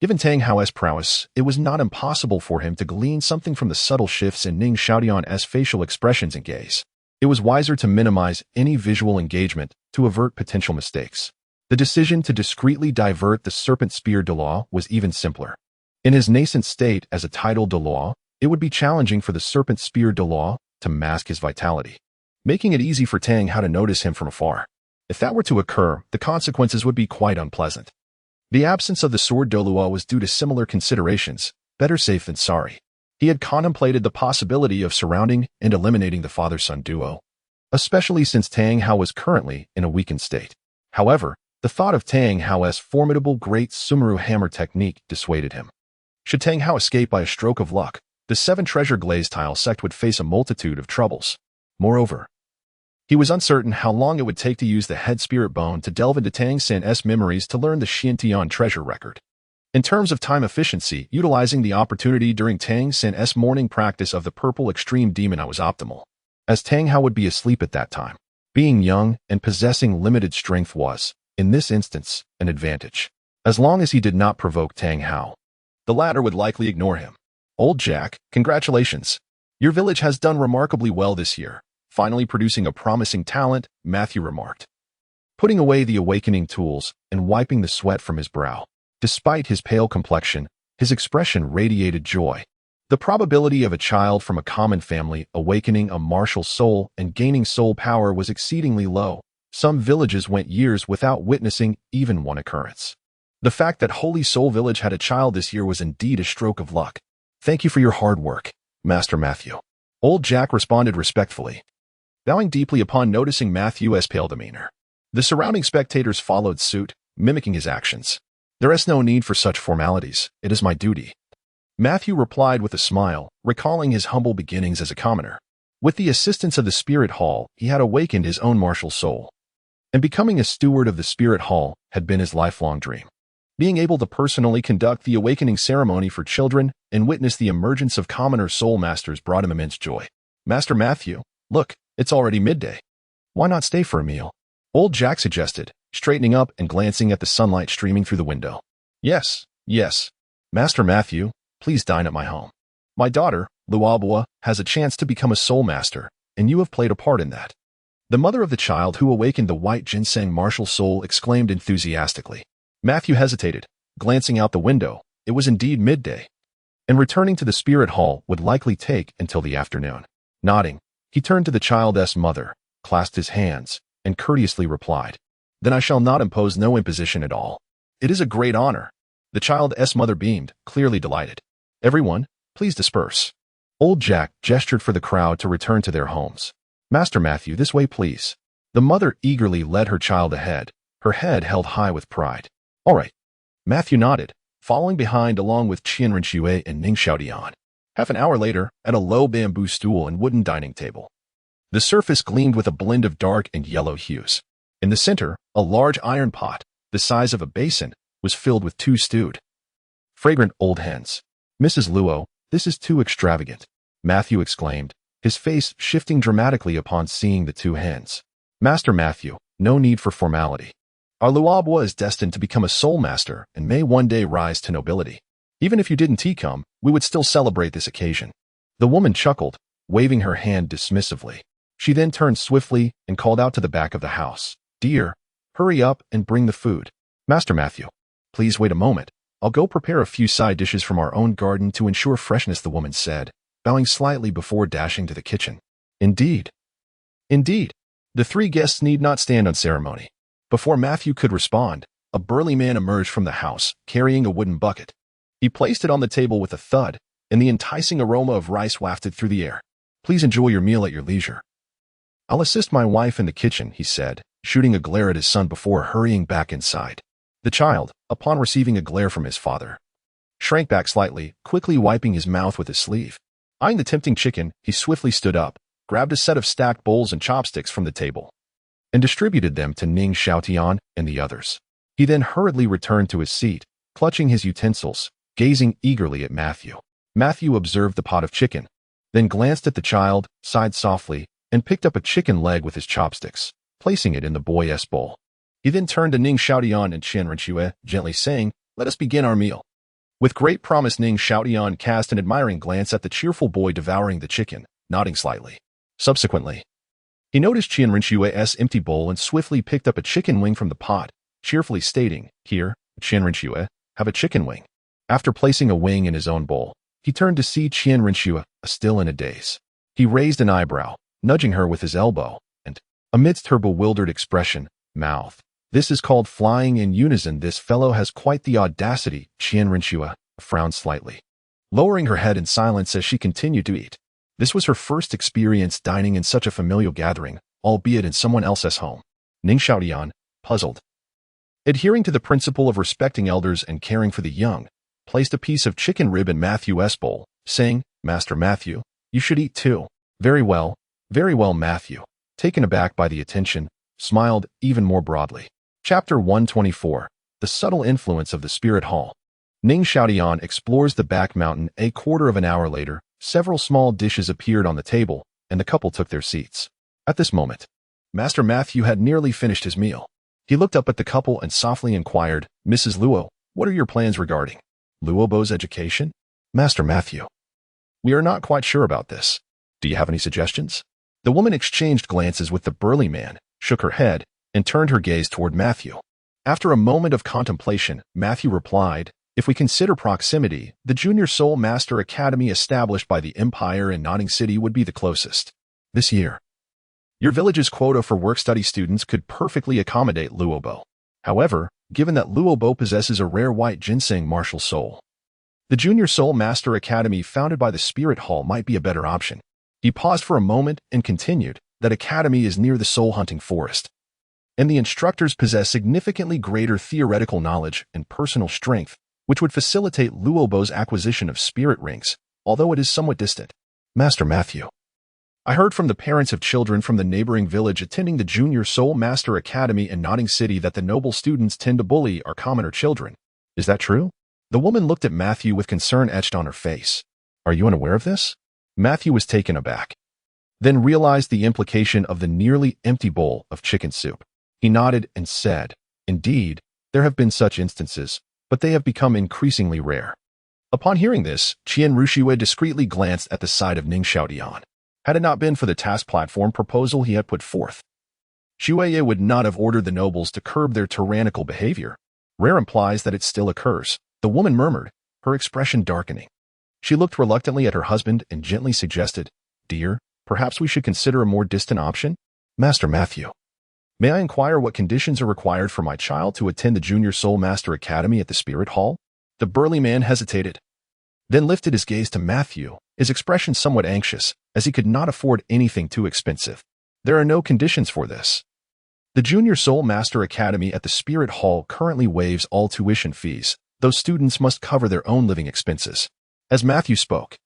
Given Tang Hao's prowess, it was not impossible for him to glean something from the subtle shifts in Ning Xiaotian's facial expressions and gaze. It was wiser to minimize any visual engagement to avert potential mistakes. The decision to discreetly divert the serpent spear Douluo was even simpler. In his nascent state as a titled Douluo, it would be challenging for the serpent spear Douluo to mask his vitality, making it easy for Tang Hao to notice him from afar. If that were to occur, the consequences would be quite unpleasant. The absence of the sword Douluo was due to similar considerations, better safe than sorry. He had contemplated the possibility of surrounding and eliminating the father-son duo, especially since Tang Hao was currently in a weakened state. However, the thought of Tang Hao's formidable Great Sumeru Hammer technique dissuaded him. Should Tang Hao escape by a stroke of luck, the Seven Treasure Glazed Tile sect would face a multitude of troubles. Moreover, he was uncertain how long it would take to use the head spirit bone to delve into Tang San's memories to learn the Xuantian treasure record. In terms of time efficiency, utilizing the opportunity during Tang San's morning practice of the purple extreme demon was optimal, as Tang Hao would be asleep at that time. Being young and possessing limited strength was, in this instance, an advantage. As long as he did not provoke Tang Hao, the latter would likely ignore him. Old Jack, congratulations. Your village has done remarkably well this year, finally producing a promising talent, Matthew remarked, putting away the awakening tools and wiping the sweat from his brow. Despite his pale complexion, his expression radiated joy. The probability of a child from a common family awakening a martial soul and gaining soul power was exceedingly low. Some villages went years without witnessing even one occurrence. The fact that Holy Soul Village had a child this year was indeed a stroke of luck. Thank you for your hard work, Master Matthew. Old Jack responded respectfully, bowing deeply upon noticing Matthew's pale demeanor. The surrounding spectators followed suit, mimicking his actions. There is no need for such formalities. It is my duty. Matthew replied with a smile, recalling his humble beginnings as a commoner. With the assistance of the Spirit Hall, he had awakened his own martial soul, and becoming a steward of the Spirit Hall had been his lifelong dream. Being able to personally conduct the awakening ceremony for children and witness the emergence of commoner soul masters brought him immense joy. Master Matthew, look, it's already midday. Why not stay for a meal? Old Jack suggested, straightening up and glancing at the sunlight streaming through the window. Yes. Master Matthew, please dine at my home. My daughter, Luobua, has a chance to become a soul master, and you have played a part in that. The mother of the child who awakened the white ginseng martial soul exclaimed enthusiastically. Matthew hesitated, glancing out the window. It was indeed midday, and returning to the spirit hall would likely take until the afternoon. Nodding, he turned to the child's mother, clasped his hands, and courteously replied, Then I shall not impose no imposition at all. It is a great honor. The child's mother beamed, clearly delighted. Everyone, please disperse. Old Jack gestured for the crowd to return to their homes. Master Matthew, this way please. The mother eagerly led her child ahead, her head held high with pride. All right. Matthew nodded, following behind along with Qian Renxue and Ning Xiaotian. Half an hour later, at a low bamboo stool and wooden dining table. The surface gleamed with a blend of dark and yellow hues. In the center, a large iron pot, the size of a basin, was filled with 2 stewed, fragrant old hens. Mrs. Luo, this is too extravagant, Matthew exclaimed, his face shifting dramatically upon seeing the 2 hens. Master Matthew, no need for formality. Our Luobua is destined to become a soul master and may one day rise to nobility. Even if you didn't come, we would still celebrate this occasion. The woman chuckled, waving her hand dismissively. She then turned swiftly and called out to the back of the house. Dear, hurry up and bring the food. Master Matthew, please wait a moment. I'll go prepare a few side dishes from our own garden to ensure freshness, the woman said, bowing slightly before dashing to the kitchen. Indeed. Indeed. The 3 guests need not stand on ceremony. Before Matthew could respond, a burly man emerged from the house, carrying a wooden bucket. He placed it on the table with a thud, and the enticing aroma of rice wafted through the air. Please enjoy your meal at your leisure. I'll assist my wife in the kitchen, he said, shooting a glare at his son before hurrying back inside. The child, upon receiving a glare from his father, shrank back slightly, quickly wiping his mouth with his sleeve. Eyeing the tempting chicken, he swiftly stood up, grabbed a set of stacked bowls and chopsticks from the table, and distributed them to Ning Xiaotian and the others. He then hurriedly returned to his seat, clutching his utensils, gazing eagerly at Matthew. Matthew observed the pot of chicken, then glanced at the child, sighed softly, and picked up a chicken leg with his chopsticks, placing it in the boy's bowl. He then turned to Ning Xiaotian and Qian Renxue, gently saying, Let us begin our meal. With great promise, Ning Xiaotian cast an admiring glance at the cheerful boy devouring the chicken, nodding slightly. Subsequently, he noticed Qian Renxue's empty bowl and swiftly picked up a chicken wing from the pot, cheerfully stating, Here, Qian Renxue, have a chicken wing. After placing a wing in his own bowl, he turned to see Qian Renxue, still in a daze. He raised an eyebrow, nudging her with his elbow, and, amidst her bewildered expression, mouthed, This is called flying in unison. This fellow has quite the audacity. Qian Renxue frowned slightly, lowering her head in silence as she continued to eat. This was her first experience dining in such a familial gathering, albeit in someone else's home. Ning Xiaotian, puzzled, adhering to the principle of respecting elders and caring for the young, placed a piece of chicken rib in Matthew's bowl, saying, Master Matthew, you should eat too. Very well, Matthew, taken aback by the attention, smiled even more broadly. Chapter 124, The Subtle Influence of the Spirit Hall. Ning Xiaotian explores the back mountain. A quarter of an hour later, several small dishes appeared on the table, and the couple took their seats. At this moment, Master Matthew had nearly finished his meal. He looked up at the couple and softly inquired, Mrs. Luo, what are your plans regarding Luobo's education? Master Matthew, we are not quite sure about this. Do you have any suggestions? The woman exchanged glances with the burly man, shook her head, and turned her gaze toward Matthew. After a moment of contemplation, Matthew replied, If we consider proximity, the Junior Soul Master Academy established by the Empire in Notting City would be the closest. This year, your village's quota for work-study students could perfectly accommodate Luobo. However, given that Luobo possesses a rare white ginseng martial soul, the Junior Soul Master Academy founded by the Spirit Hall might be a better option. He paused for a moment and continued, That academy is near the soul-hunting forest, and the instructors possess significantly greater theoretical knowledge and personal strength, which would facilitate Luobo's acquisition of spirit rings, although it is somewhat distant. Master Matthew, I heard from the parents of children from the neighboring village attending the Junior Soul Master Academy in Notting City that the noble students tend to bully our commoner children. Is that true? The woman looked at Matthew with concern etched on her face. Are you unaware of this? Matthew was taken aback, then realized the implication of the nearly empty bowl of chicken soup. He nodded and said, Indeed, there have been such instances, but they have become increasingly rare. Upon hearing this, Qian Renxue discreetly glanced at the side of Ning Xiaotian. Had it not been for the task platform proposal he had put forth, Xueye would not have ordered the nobles to curb their tyrannical behavior. Rare implies that it still occurs, the woman murmured, her expression darkening. She looked reluctantly at her husband and gently suggested, "Dear, perhaps we should consider a more distant option? Master Matthew, may I inquire what conditions are required for my child to attend the Junior Soul Master Academy at the Spirit Hall?" The burly man hesitated, then lifted his gaze to Matthew, his expression somewhat anxious, as he could not afford anything too expensive. "There are no conditions for this. The Junior Soul Master Academy at the Spirit Hall currently waives all tuition fees, though students must cover their own living expenses." As Matthew spoke,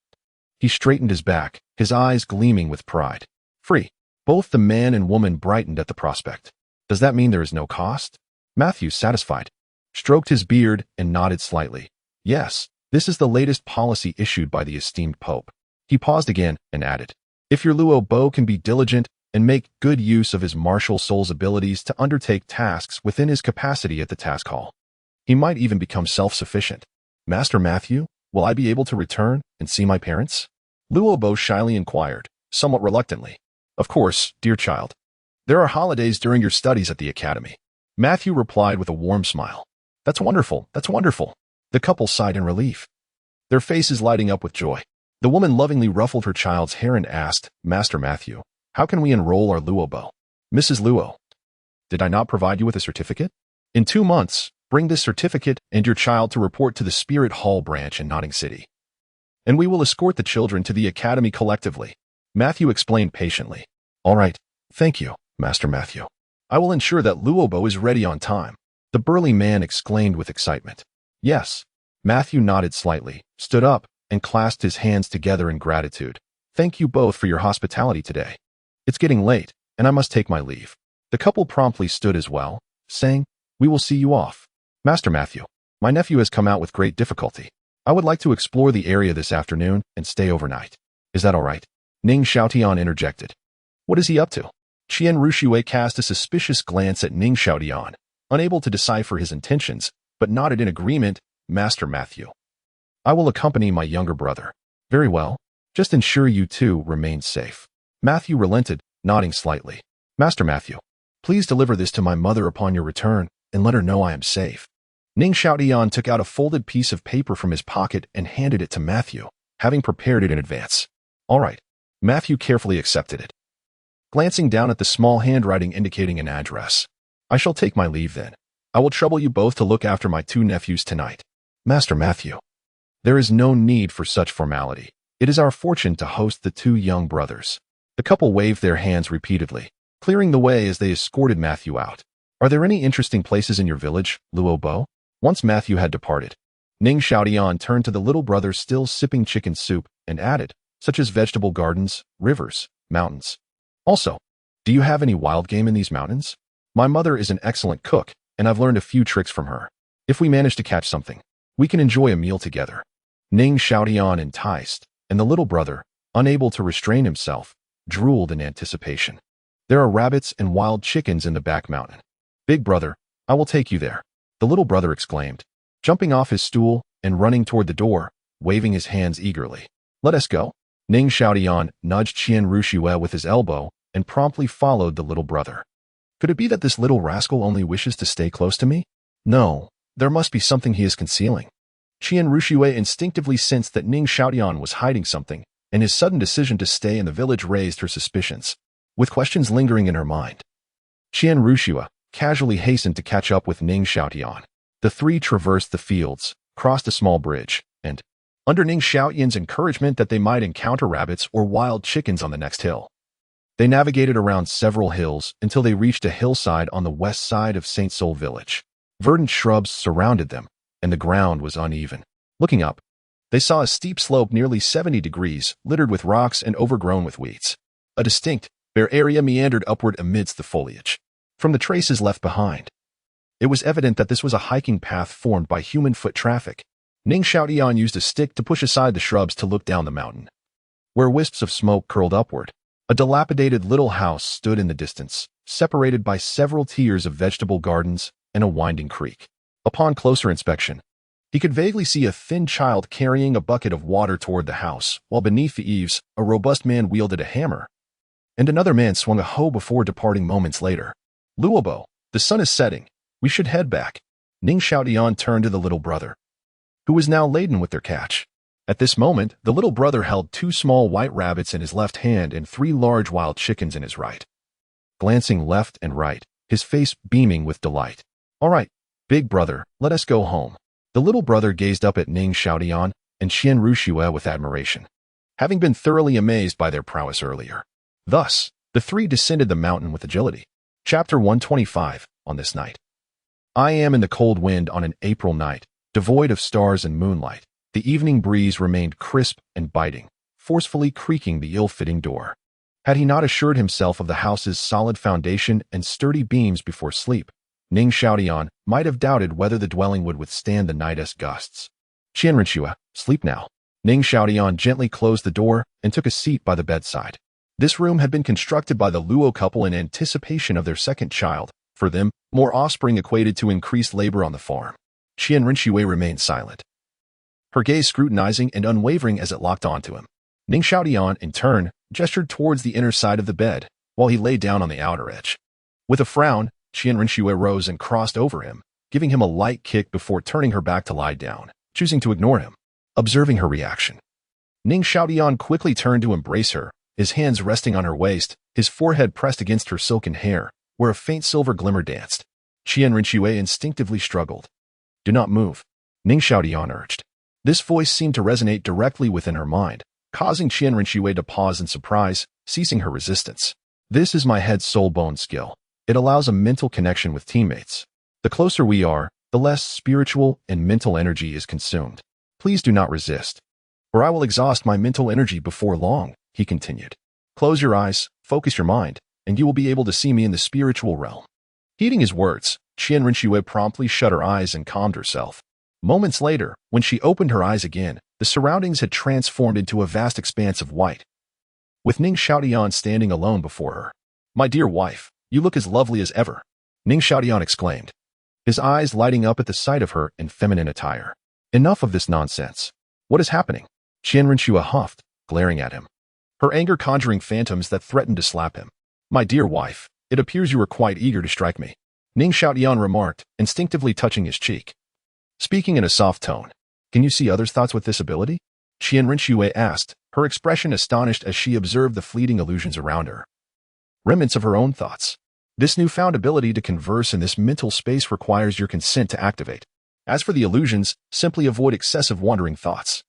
he straightened his back, his eyes gleaming with pride. Free. Both the man and woman brightened at the prospect. "Does that mean there is no cost?" Matthew, satisfied, stroked his beard and nodded slightly. "Yes, this is the latest policy issued by the esteemed Pope." He paused again and added, "If your Dugu Bo can be diligent and make good use of his martial soul's abilities to undertake tasks within his capacity at the task hall, he might even become self-sufficient." "Master Matthew, will I be able to return and see my parents?" Dugu Bo shyly inquired, somewhat reluctantly. "Of course, dear child. There are holidays during your studies at the academy." Matthew replied with a warm smile. That's wonderful, that's wonderful." The couple sighed in relief, their faces lighting up with joy. The woman lovingly ruffled her child's hair and asked, "Master Matthew, how can we enroll our Dugu Bo?" "Mrs. Luo, did I not provide you with a certificate? In 2 months, bring this certificate and your child to report to the Spirit Hall branch in Notting City, and we will escort the children to the academy collectively." Matthew explained patiently. "All right, thank you, Master Matthew. I will ensure that Dugu Bo is ready on time." The burly man exclaimed with excitement. "Yes." Matthew nodded slightly, stood up, and clasped his hands together in gratitude. "Thank you both for your hospitality today. It's getting late, and I must take my leave." The couple promptly stood as well, saying, "We will see you off." "Master Matthew, my nephew has come out with great difficulty. I would like to explore the area this afternoon and stay overnight. Is that all right?" Ning Xiaotian interjected. "What is he up to?" Qian Renxue cast a suspicious glance at Ning Xiaotian, unable to decipher his intentions, but nodded in agreement. "Master Matthew, I will accompany my younger brother." "Very well. Just ensure you two remain safe." Matthew relented, nodding slightly. "Master Matthew, please deliver this to my mother upon your return, and let her know I am safe." Ning Xiaotian took out a folded piece of paper from his pocket and handed it to Matthew, having prepared it in advance. "All right." Matthew carefully accepted it, glancing down at the small handwriting indicating an address. "I shall take my leave then. I will trouble you both to look after my 2 nephews tonight." "Master Matthew, there is no need for such formality. It is our fortune to host the 2 young brothers." The couple waved their hands repeatedly, clearing the way as they escorted Matthew out. "Are there any interesting places in your village, Dugu Bo?" Once Matthew had departed, Ning Xiaotian turned to the little brother still sipping chicken soup and added, "Such as vegetable gardens, rivers, mountains. Also, do you have any wild game in these mountains? My mother is an excellent cook, and I've learned a few tricks from her. If we manage to catch something, we can enjoy a meal together." Ning Xiaotian enticed, and the little brother, unable to restrain himself, drooled in anticipation. "There are rabbits and wild chickens in the back mountain. Big brother, I will take you there," the little brother exclaimed, jumping off his stool and running toward the door, waving his hands eagerly. "Let us go." Ning Xiaotian nudged Qian Renxue with his elbow and promptly followed the little brother. Could it be that this little rascal only wishes to stay close to me? No, there must be something he is concealing. Qian Renxue instinctively sensed that Ning Xiaotian was hiding something, and his sudden decision to stay in the village raised her suspicions, with questions lingering in her mind. Qian Renxue casually hastened to catch up with Ning Xiaotian. The 3 traversed the fields, crossed a small bridge, and, under Ning Xiaotian's encouragement that they might encounter rabbits or wild chickens on the next hill, they navigated around several hills until they reached a hillside on the west side of St. Sol village. Verdant shrubs surrounded them, and the ground was uneven. Looking up, they saw a steep slope nearly 70 degrees, littered with rocks and overgrown with weeds. A distinct, bare area meandered upward amidst the foliage. From the traces left behind, it was evident that this was a hiking path formed by human foot traffic. Ning Xiaotian used a stick to push aside the shrubs to look down the mountain, where wisps of smoke curled upward. A dilapidated little house stood in the distance, separated by several tiers of vegetable gardens and a winding creek. Upon closer inspection, He could vaguely see a thin child carrying a bucket of water toward the house, while beneath the eaves, a robust man wielded a hammer, and another man swung a hoe before departing moments later. Dugu Bo, the sun is setting. We should head back. Ning Xiaotian turned to the little brother, who was now laden with their catch. At this moment, the little brother held 2 small white rabbits in his left hand and 3 large wild chickens in his right. Glancing left and right, his face beaming with delight. All right, big brother, let us go home. The little brother gazed up at Ning Xiaotian and Qian Renxue with admiration, having been thoroughly amazed by their prowess earlier. Thus, the 3 descended the mountain with agility. Chapter 125, on this night. I am in the cold wind on an April night, devoid of stars and moonlight. The evening breeze remained crisp and biting, forcefully creaking the ill-fitting door. Had he not assured himself of the house's solid foundation and sturdy beams before sleep, Ning Xiaotian might have doubted whether the dwelling would withstand the night's gusts. Qian Renxue, sleep now. Ning Xiaotian gently closed the door and took a seat by the bedside. This room had been constructed by the Luo couple in anticipation of their second child. For them, more offspring equated to increased labor on the farm. Qian Renxue remained silent, her gaze scrutinizing and unwavering as it locked onto him. Ning Xiaotian, in turn, gestured towards the inner side of the bed, while he lay down on the outer edge. With a frown, Qian Renxue rose and crossed over him, giving him a light kick before turning her back to lie down, choosing to ignore him. Observing her reaction, Ning Xiaotian quickly turned to embrace her, his hands resting on her waist, his forehead pressed against her silken hair, where a faint silver glimmer danced. Qian Renxue instinctively struggled. Do not move, Ning Xiaotian urged. This voice seemed to resonate directly within her mind, causing Qian Renxue to pause in surprise, ceasing her resistance. This is my head soul bone skill. It allows a mental connection with teammates. The closer we are, the less spiritual and mental energy is consumed. Please do not resist, or I will exhaust my mental energy before long, he continued. Close your eyes, focus your mind, and you will be able to see me in the spiritual realm. Heeding his words, Qian Renxue promptly shut her eyes and calmed herself. Moments later, when she opened her eyes again, the surroundings had transformed into a vast expanse of white, with Ning Xiaotian standing alone before her. My dear wife, you look as lovely as ever, Ning Xiaotian exclaimed, his eyes lighting up at the sight of her in feminine attire. Enough of this nonsense. What is happening? Qian Renxue huffed, glaring at him, her anger conjuring phantoms that threatened to slap him. My dear wife, it appears you were quite eager to strike me, Ning Xiaotian remarked, instinctively touching his cheek. Speaking in a soft tone, can you see others' thoughts with this ability? Qian Renxue asked, her expression astonished as she observed the fleeting illusions around her. Remnants of her own thoughts. This newfound ability to converse in this mental space requires your consent to activate. As for the illusions, simply avoid excessive wandering thoughts,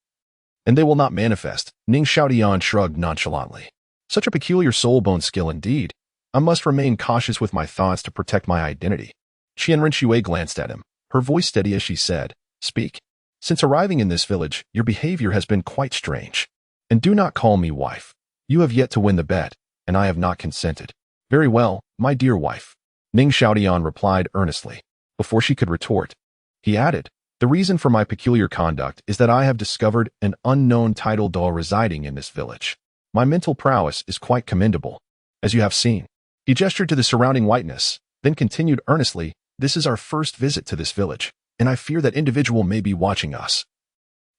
and they will not manifest, Ning Xiaotian shrugged nonchalantly. Such a peculiar soul bone skill indeed. I must remain cautious with my thoughts to protect my identity. Qian Renxue glanced at him, her voice steady as she said, Speak. Since arriving in this village, your behavior has been quite strange. And do not call me wife. You have yet to win the bet, and I have not consented. Very well, my dear wife, Ning Xiaotian replied earnestly. Before she could retort, he added, the reason for my peculiar conduct is that I have discovered an unknown title doll residing in this village. My mental prowess is quite commendable, as you have seen. He gestured to the surrounding whiteness, then continued earnestly, this is our first visit to this village, and I fear that individual may be watching us,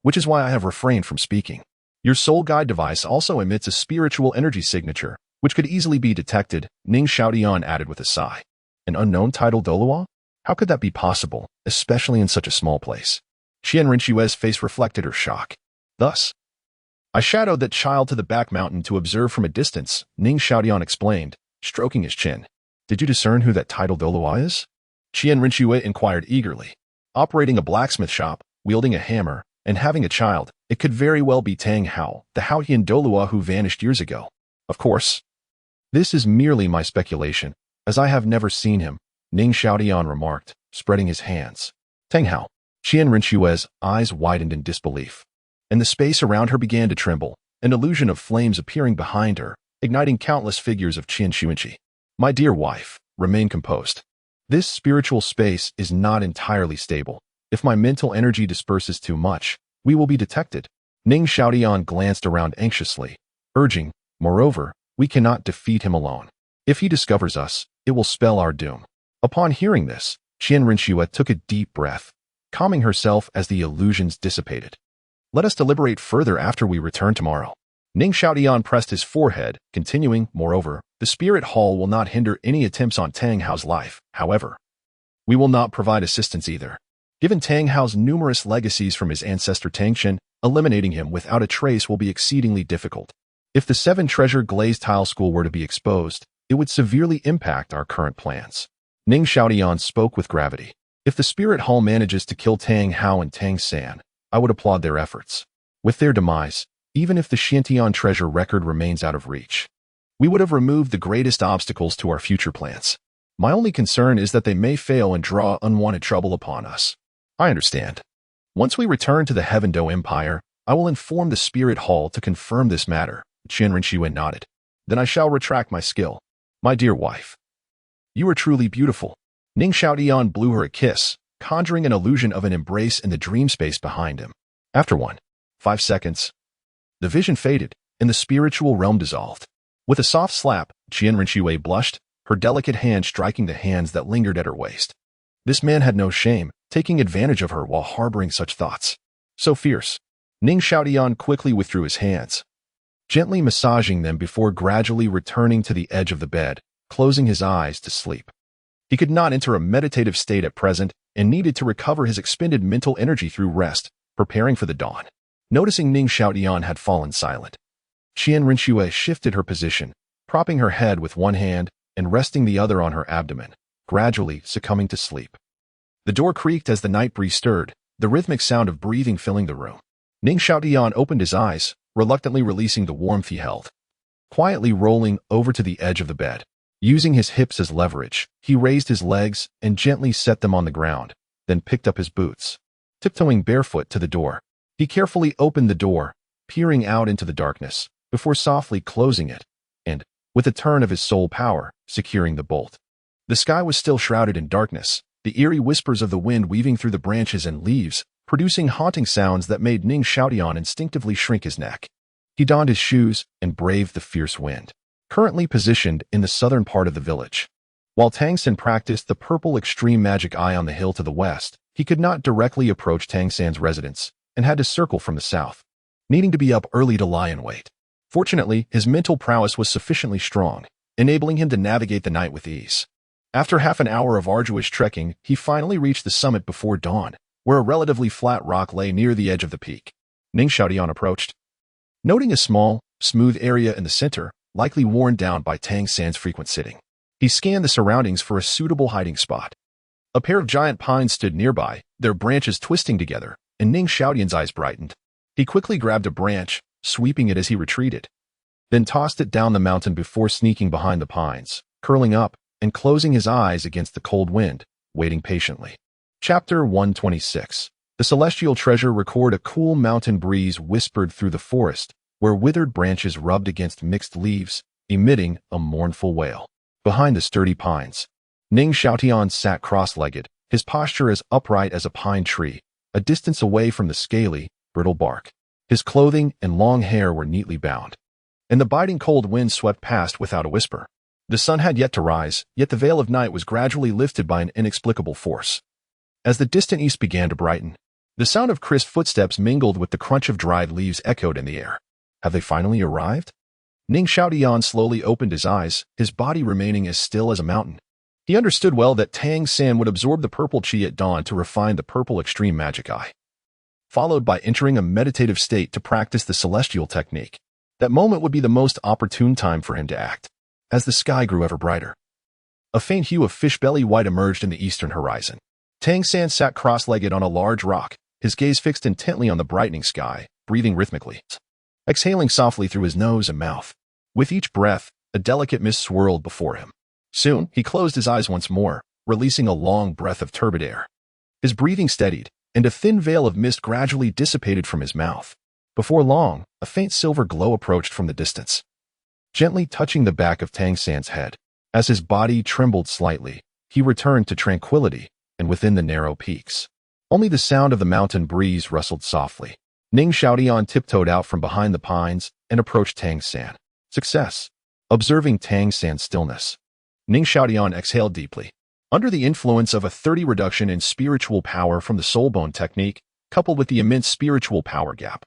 which is why I have refrained from speaking. Your soul guide device also emits a spiritual energy signature, which could easily be detected, Ning Xiaotian added with a sigh. An unknown title Douluo? How could that be possible, especially in such a small place? Qian Renxue's face reflected her shock. Thus, I shadowed that child to the back mountain to observe from a distance, Ning Xiaotian explained, stroking his chin. Did you discern who that title Douluo is? Qian Renxue inquired eagerly. Operating a blacksmith shop, wielding a hammer, and having a child, it could very well be Tang Hao, the Haotian Douluo who vanished years ago. Of course, this is merely my speculation, as I have never seen him, Ning Xiaotian remarked, spreading his hands. Tang Hao. Qian Renxue's eyes widened in disbelief, and the space around her began to tremble, an illusion of flames appearing behind her, igniting countless figures of Qian Xuanqi. My dear wife, remain composed. This spiritual space is not entirely stable. If my mental energy disperses too much, we will be detected. Ning Xiaotian glanced around anxiously, urging, moreover, we cannot defeat him alone. If he discovers us, it will spell our doom. Upon hearing this, Qian Renxue took a deep breath, calming herself as the illusions dissipated. Let us deliberate further after we return tomorrow. Ning Xiaotian pressed his forehead, continuing, moreover, the spirit hall will not hinder any attempts on Tang Hao's life. However, we will not provide assistance either. Given Tang Hao's numerous legacies from his ancestor Chenxin, eliminating him without a trace will be exceedingly difficult. If the Seven Treasure Glazed Tile School were to be exposed, it would severely impact our current plans. Ning Xiaotian spoke with gravity. If the spirit hall manages to kill Tang Hao and Tang San, I would applaud their efforts. With their demise, even if the Xuantian treasure record remains out of reach, we would have removed the greatest obstacles to our future plans. My only concern is that they may fail and draw unwanted trouble upon us. I understand. Once we return to the Heavendo Empire, I will inform the Spirit Hall to confirm this matter. Qian Renxue nodded. Then I shall retract my skill. My dear wife, you are truly beautiful. Ning Xiaotian blew her a kiss, conjuring an illusion of an embrace in the dream space behind him. After 5 seconds, the vision faded, and the spiritual realm dissolved. With a soft slap, Qian Renxue blushed, her delicate hand striking the hands that lingered at her waist. This man had no shame, taking advantage of her while harboring such thoughts. So fierce. Ning Xiaotian quickly withdrew his hands, gently massaging them before gradually returning to the edge of the bed, closing his eyes to sleep. He could not enter a meditative state at present and needed to recover his expended mental energy through rest, preparing for the dawn. Noticing Ning Xiaotian had fallen silent, Qian Renxue shifted her position, propping her head with one hand and resting the other on her abdomen, gradually succumbing to sleep. The door creaked as the night breeze stirred, the rhythmic sound of breathing filling the room. Ning Xiaotian opened his eyes, reluctantly releasing the warmth he held. Quietly rolling over to the edge of the bed, using his hips as leverage, he raised his legs and gently set them on the ground, then picked up his boots. Tiptoeing barefoot to the door, he carefully opened the door, peering out into the darkness, before softly closing it, and, with a turn of his soul power, securing the bolt. The sky was still shrouded in darkness, the eerie whispers of the wind weaving through the branches and leaves, producing haunting sounds that made Ning Xiaotian instinctively shrink his neck. He donned his shoes and braved the fierce wind. Currently positioned in the southern part of the village, while Tang San practiced the purple extreme magic eye on the hill to the west, he could not directly approach Tang San's residence and had to circle from the south, needing to be up early to lie in wait. Fortunately, his mental prowess was sufficiently strong, enabling him to navigate the night with ease. After half an hour of arduous trekking, he finally reached the summit before dawn, where a relatively flat rock lay near the edge of the peak. Ning Xiaotian approached, noting a small, smooth area in the center, likely worn down by Tang San's frequent sitting. He scanned the surroundings for a suitable hiding spot. A pair of giant pines stood nearby, their branches twisting together, and Ning Xiaotian's eyes brightened. He quickly grabbed a branch, sweeping it as he retreated, then tossed it down the mountain before sneaking behind the pines, curling up and closing his eyes against the cold wind, waiting patiently. Chapter 126. The celestial treasure record. A cool mountain breeze whispered through the forest, where withered branches rubbed against mixed leaves, emitting a mournful wail. Behind the sturdy pines, Ning Xiaotian sat cross-legged, his posture as upright as a pine tree, a distance away from the scaly, brittle bark. His clothing and long hair were neatly bound, and the biting cold wind swept past without a whisper. The sun had yet to rise, yet the veil of night was gradually lifted by an inexplicable force. As the distant east began to brighten, the sound of crisp footsteps mingled with the crunch of dried leaves echoed in the air. Have they finally arrived? Ning Xiaotian slowly opened his eyes, his body remaining as still as a mountain. He understood well that Tang San would absorb the purple qi at dawn to refine the purple extreme magic eye, followed by entering a meditative state to practice the celestial technique. That moment would be the most opportune time for him to act. As the sky grew ever brighter, a faint hue of fish-belly white emerged in the eastern horizon. Tang San sat cross-legged on a large rock, his gaze fixed intently on the brightening sky, breathing rhythmically, exhaling softly through his nose and mouth. With each breath, a delicate mist swirled before him. Soon, he closed his eyes once more, releasing a long breath of turbid air. His breathing steadied, and a thin veil of mist gradually dissipated from his mouth. Before long, a faint silver glow approached from the distance, gently touching the back of Tang San's head. As his body trembled slightly, he returned to tranquility, and within the narrow peaks, only the sound of the mountain breeze rustled softly. Ning Xiaotian tiptoed out from behind the pines and approached Tang San. Success. Observing Tang San's stillness, Ning Xiaotian exhaled deeply. Under the influence of a 30 reduction in spiritual power from the soulbone technique, coupled with the immense spiritual power gap,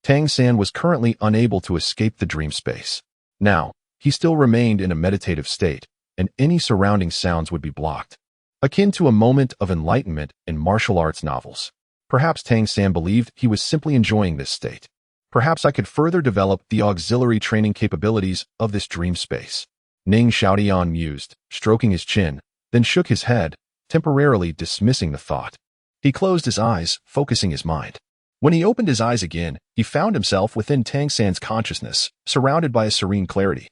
Tang San was currently unable to escape the dream space. Now, he still remained in a meditative state, and any surrounding sounds would be blocked, akin to a moment of enlightenment in martial arts novels. Perhaps Tang San believed he was simply enjoying this state. Perhaps I could further develop the auxiliary training capabilities of this dream space. Ning Xiaotian mused, stroking his chin, then shook his head, temporarily dismissing the thought. He closed his eyes, focusing his mind. When he opened his eyes again, he found himself within Tang San's consciousness, surrounded by a serene clarity.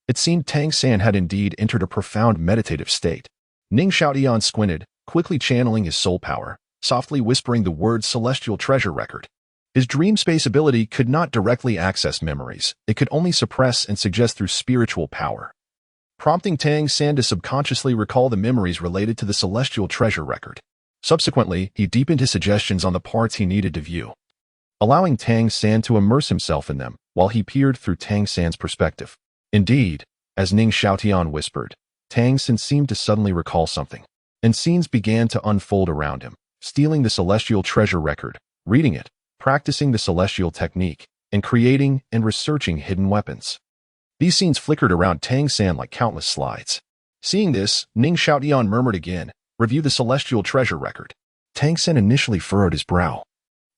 It seemed Tang San had indeed entered a profound meditative state. Ning Xiaotian squinted, quickly channeling his soul power, softly whispering the words Celestial Treasure Record. His dream space ability could not directly access memories, it could only suppress and suggest through spiritual power, prompting Tang San to subconsciously recall the memories related to the Celestial Treasure Record. Subsequently, he deepened his suggestions on the parts he needed to view, allowing Tang San to immerse himself in them while he peered through Tang San's perspective. Indeed, as Ning Xiaotian whispered, Tang San seemed to suddenly recall something, and scenes began to unfold around him, stealing the Celestial Treasure Record, reading it, practicing the Celestial Technique, and creating and researching hidden weapons. These scenes flickered around Tang San like countless slides. Seeing this, Ning Xiaotian murmured again, "Review the Celestial Treasure Record." Tang San initially furrowed his brow,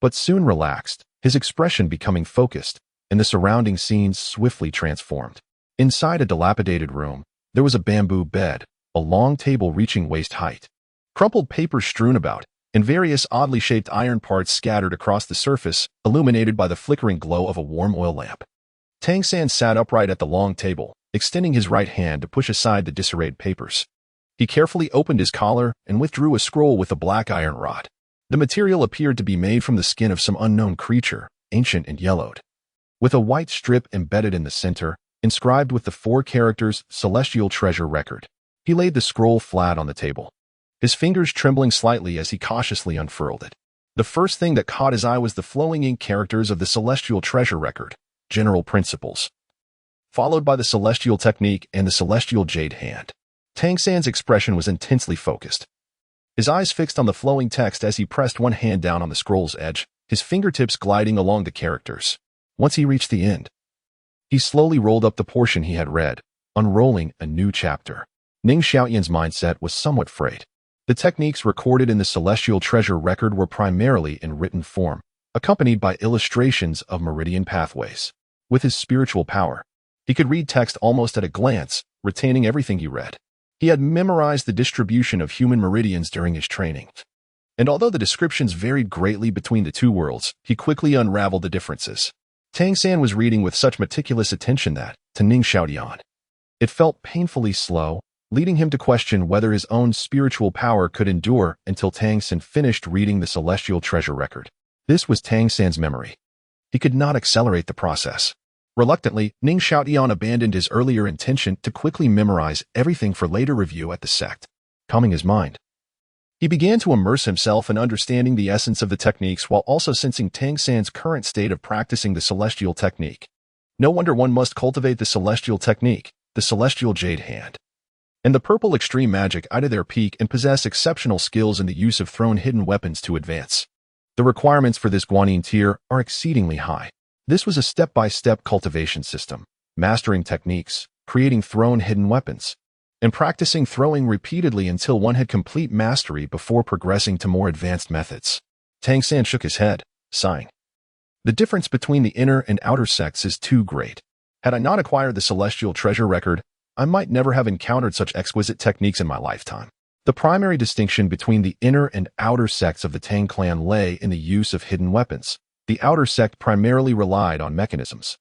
but soon relaxed, his expression becoming focused, and the surrounding scenes swiftly transformed. Inside a dilapidated room, there was a bamboo bed, a long table reaching waist height, crumpled papers strewn about, and various oddly shaped iron parts scattered across the surface, illuminated by the flickering glow of a warm oil lamp. Tang San sat upright at the long table, extending his right hand to push aside the disarrayed papers. He carefully opened his collar and withdrew a scroll with a black iron rod. The material appeared to be made from the skin of some unknown creature, ancient and yellowed, with a white strip embedded in the center, inscribed with the 4 characters Celestial Treasure Record. He laid the scroll flat on the table, his fingers trembling slightly as he cautiously unfurled it. The first thing that caught his eye was the flowing ink characters of the Celestial Treasure Record, General Principles, followed by the Celestial Technique and the Celestial Jade Hand. Tang San's expression was intensely focused, his eyes fixed on the flowing text as he pressed one hand down on the scroll's edge, his fingertips gliding along the characters. Once he reached the end, he slowly rolled up the portion he had read, unrolling a new chapter. Ning Xiaotian's mindset was somewhat frayed. The techniques recorded in the Celestial Treasure Record were primarily in written form, accompanied by illustrations of meridian pathways. With his spiritual power, he could read text almost at a glance, retaining everything he read. He had memorized the distribution of human meridians during his training, and although the descriptions varied greatly between the two worlds, he quickly unraveled the differences. Tang San was reading with such meticulous attention that, to Ning Xiaotian, it felt painfully slow, leading him to question whether his own spiritual power could endure until Tang San finished reading the Celestial Treasure Record. This was Tang San's memory. He could not accelerate the process. Reluctantly, Ning Xiaotian abandoned his earlier intention to quickly memorize everything for later review at the sect. Calming his mind, he began to immerse himself in understanding the essence of the techniques while also sensing Tang San's current state of practicing the Celestial Technique. No wonder one must cultivate the Celestial Technique, the Celestial Jade Hand, and the Purple Extreme Magic eye to their peak and possess exceptional skills in the use of thrown hidden weapons to advance. The requirements for this Guanyin tier are exceedingly high. This was a step-by-step cultivation system, mastering techniques, creating thrown hidden weapons, and practicing throwing repeatedly until one had complete mastery before progressing to more advanced methods. Tang San shook his head, sighing. The difference between the inner and outer sects is too great. Had I not acquired the Celestial Treasure Record, I might never have encountered such exquisite techniques in my lifetime. The primary distinction between the inner and outer sects of the Tang clan lay in the use of hidden weapons. The outer sect primarily relied on mechanisms,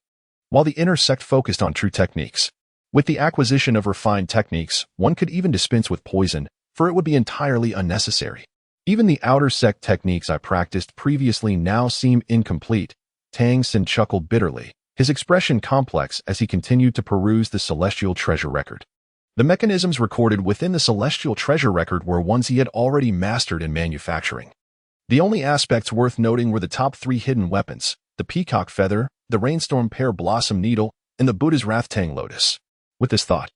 while the inner sect focused on true techniques. With the acquisition of refined techniques, one could even dispense with poison, for it would be entirely unnecessary. Even the outer sect techniques I practiced previously now seem incomplete. Tang San chuckled bitterly, his expression complex as he continued to peruse the Celestial Treasure Record. The mechanisms recorded within the Celestial Treasure Record were ones he had already mastered in manufacturing. The only aspects worth noting were the top 3 hidden weapons, the Peacock Feather, the Rainstorm Pear Blossom Needle, and the Buddha's Wrath Tang Lotus. With this thought,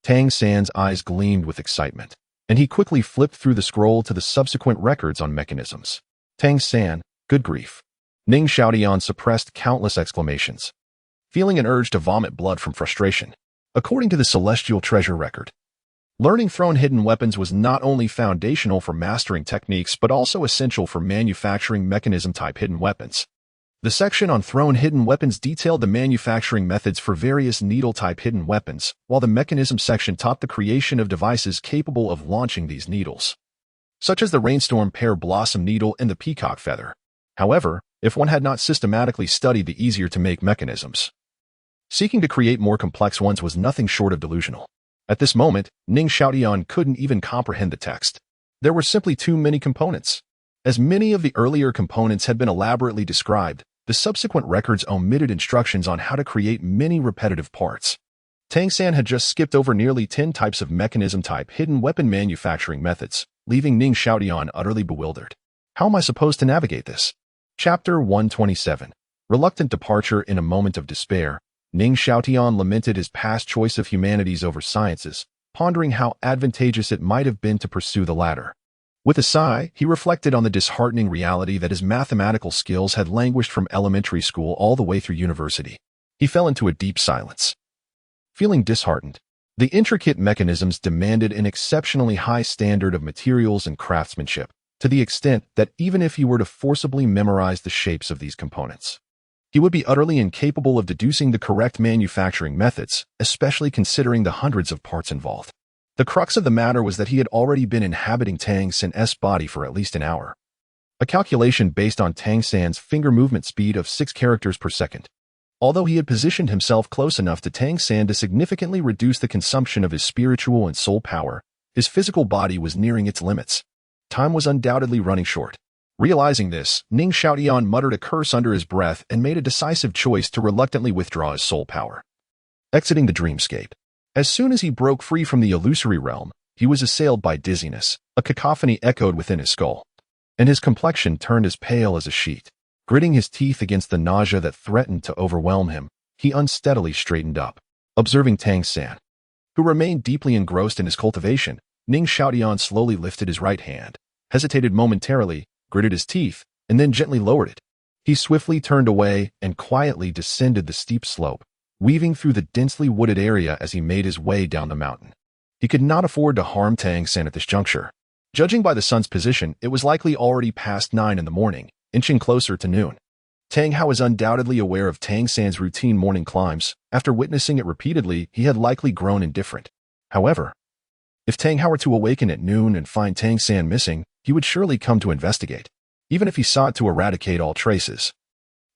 Tang San's eyes gleamed with excitement, and he quickly flipped through the scroll to the subsequent records on mechanisms. Tang San, good grief. Ning Xiaotian suppressed countless exclamations, feeling an urge to vomit blood from frustration. According to the Celestial Treasure record, learning thrown hidden weapons was not only foundational for mastering techniques but also essential for manufacturing mechanism-type hidden weapons. The section on thrown hidden weapons detailed the manufacturing methods for various needle-type hidden weapons, while the mechanism section taught the creation of devices capable of launching these needles, such as the Rainstorm Pear Blossom Needle and the Peacock Feather. However, if one had not systematically studied the easier-to-make mechanisms, seeking to create more complex ones was nothing short of delusional. At this moment, Ning Xiaotian couldn't even comprehend the text. There were simply too many components. As many of the earlier components had been elaborately described, the subsequent records omitted instructions on how to create many repetitive parts. Tang San had just skipped over nearly 10 types of mechanism-type hidden weapon manufacturing methods, leaving Ning Xiaotian utterly bewildered. How am I supposed to navigate this? Chapter 127. Reluctant departure. In a moment of despair, Ning Xiaotian lamented his past choice of humanities over sciences, pondering how advantageous it might have been to pursue the latter. With a sigh, he reflected on the disheartening reality that his mathematical skills had languished from elementary school all the way through university. He fell into a deep silence. Feeling disheartened, the intricate mechanisms demanded an exceptionally high standard of materials and craftsmanship, to the extent that even if he were to forcibly memorize the shapes of these components, he would be utterly incapable of deducing the correct manufacturing methods, especially considering the hundreds of parts involved. The crux of the matter was that he had already been inhabiting Tang San's body for at least an hour, a calculation based on Tang San's finger movement speed of 6 characters per second. Although he had positioned himself close enough to Tang San to significantly reduce the consumption of his spiritual and soul power, his physical body was nearing its limits. Time was undoubtedly running short. Realizing this, Ning Xiaotian muttered a curse under his breath and made a decisive choice to reluctantly withdraw his soul power, exiting the dreamscape. As soon as he broke free from the illusory realm, he was assailed by dizziness. A cacophony echoed within his skull, and his complexion turned as pale as a sheet. Gritting his teeth against the nausea that threatened to overwhelm him, he unsteadily straightened up. Observing Tang San, who remained deeply engrossed in his cultivation, Ning Xiaotian slowly lifted his right hand, hesitated momentarily, gritted his teeth, and then gently lowered it. He swiftly turned away and quietly descended the steep slope, weaving through the densely wooded area as he made his way down the mountain. He could not afford to harm Tang San at this juncture. Judging by the sun's position, it was likely already past 9 in the morning, inching closer to noon. Tang Hao was undoubtedly aware of Tang San's routine morning climbs. After witnessing it repeatedly, he had likely grown indifferent. However, if Tang Hao were to awaken at noon and find Tang San missing, he would surely come to investigate, even if he sought to eradicate all traces.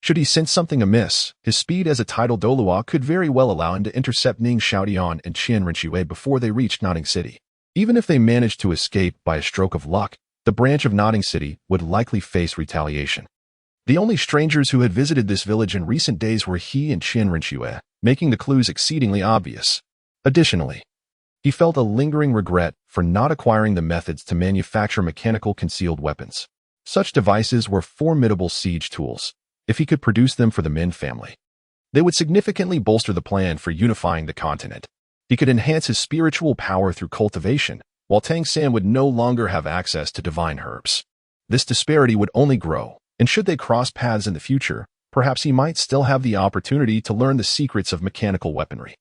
Should he sense something amiss, his speed as a tidal Douluo could very well allow him to intercept Ning Xiaotian and Qian Renxue before they reached Notting City. Even if they managed to escape by a stroke of luck, the branch of Notting City would likely face retaliation. The only strangers who had visited this village in recent days were he and Qian Renxue, making the clues exceedingly obvious. Additionally, he felt a lingering regret for not acquiring the methods to manufacture mechanical concealed weapons. Such devices were formidable siege tools. If he could produce them for the Min family, they would significantly bolster the plan for unifying the continent. He could enhance his spiritual power through cultivation, while Tang San would no longer have access to divine herbs. This disparity would only grow, and should they cross paths in the future, perhaps he might still have the opportunity to learn the secrets of mechanical weaponry.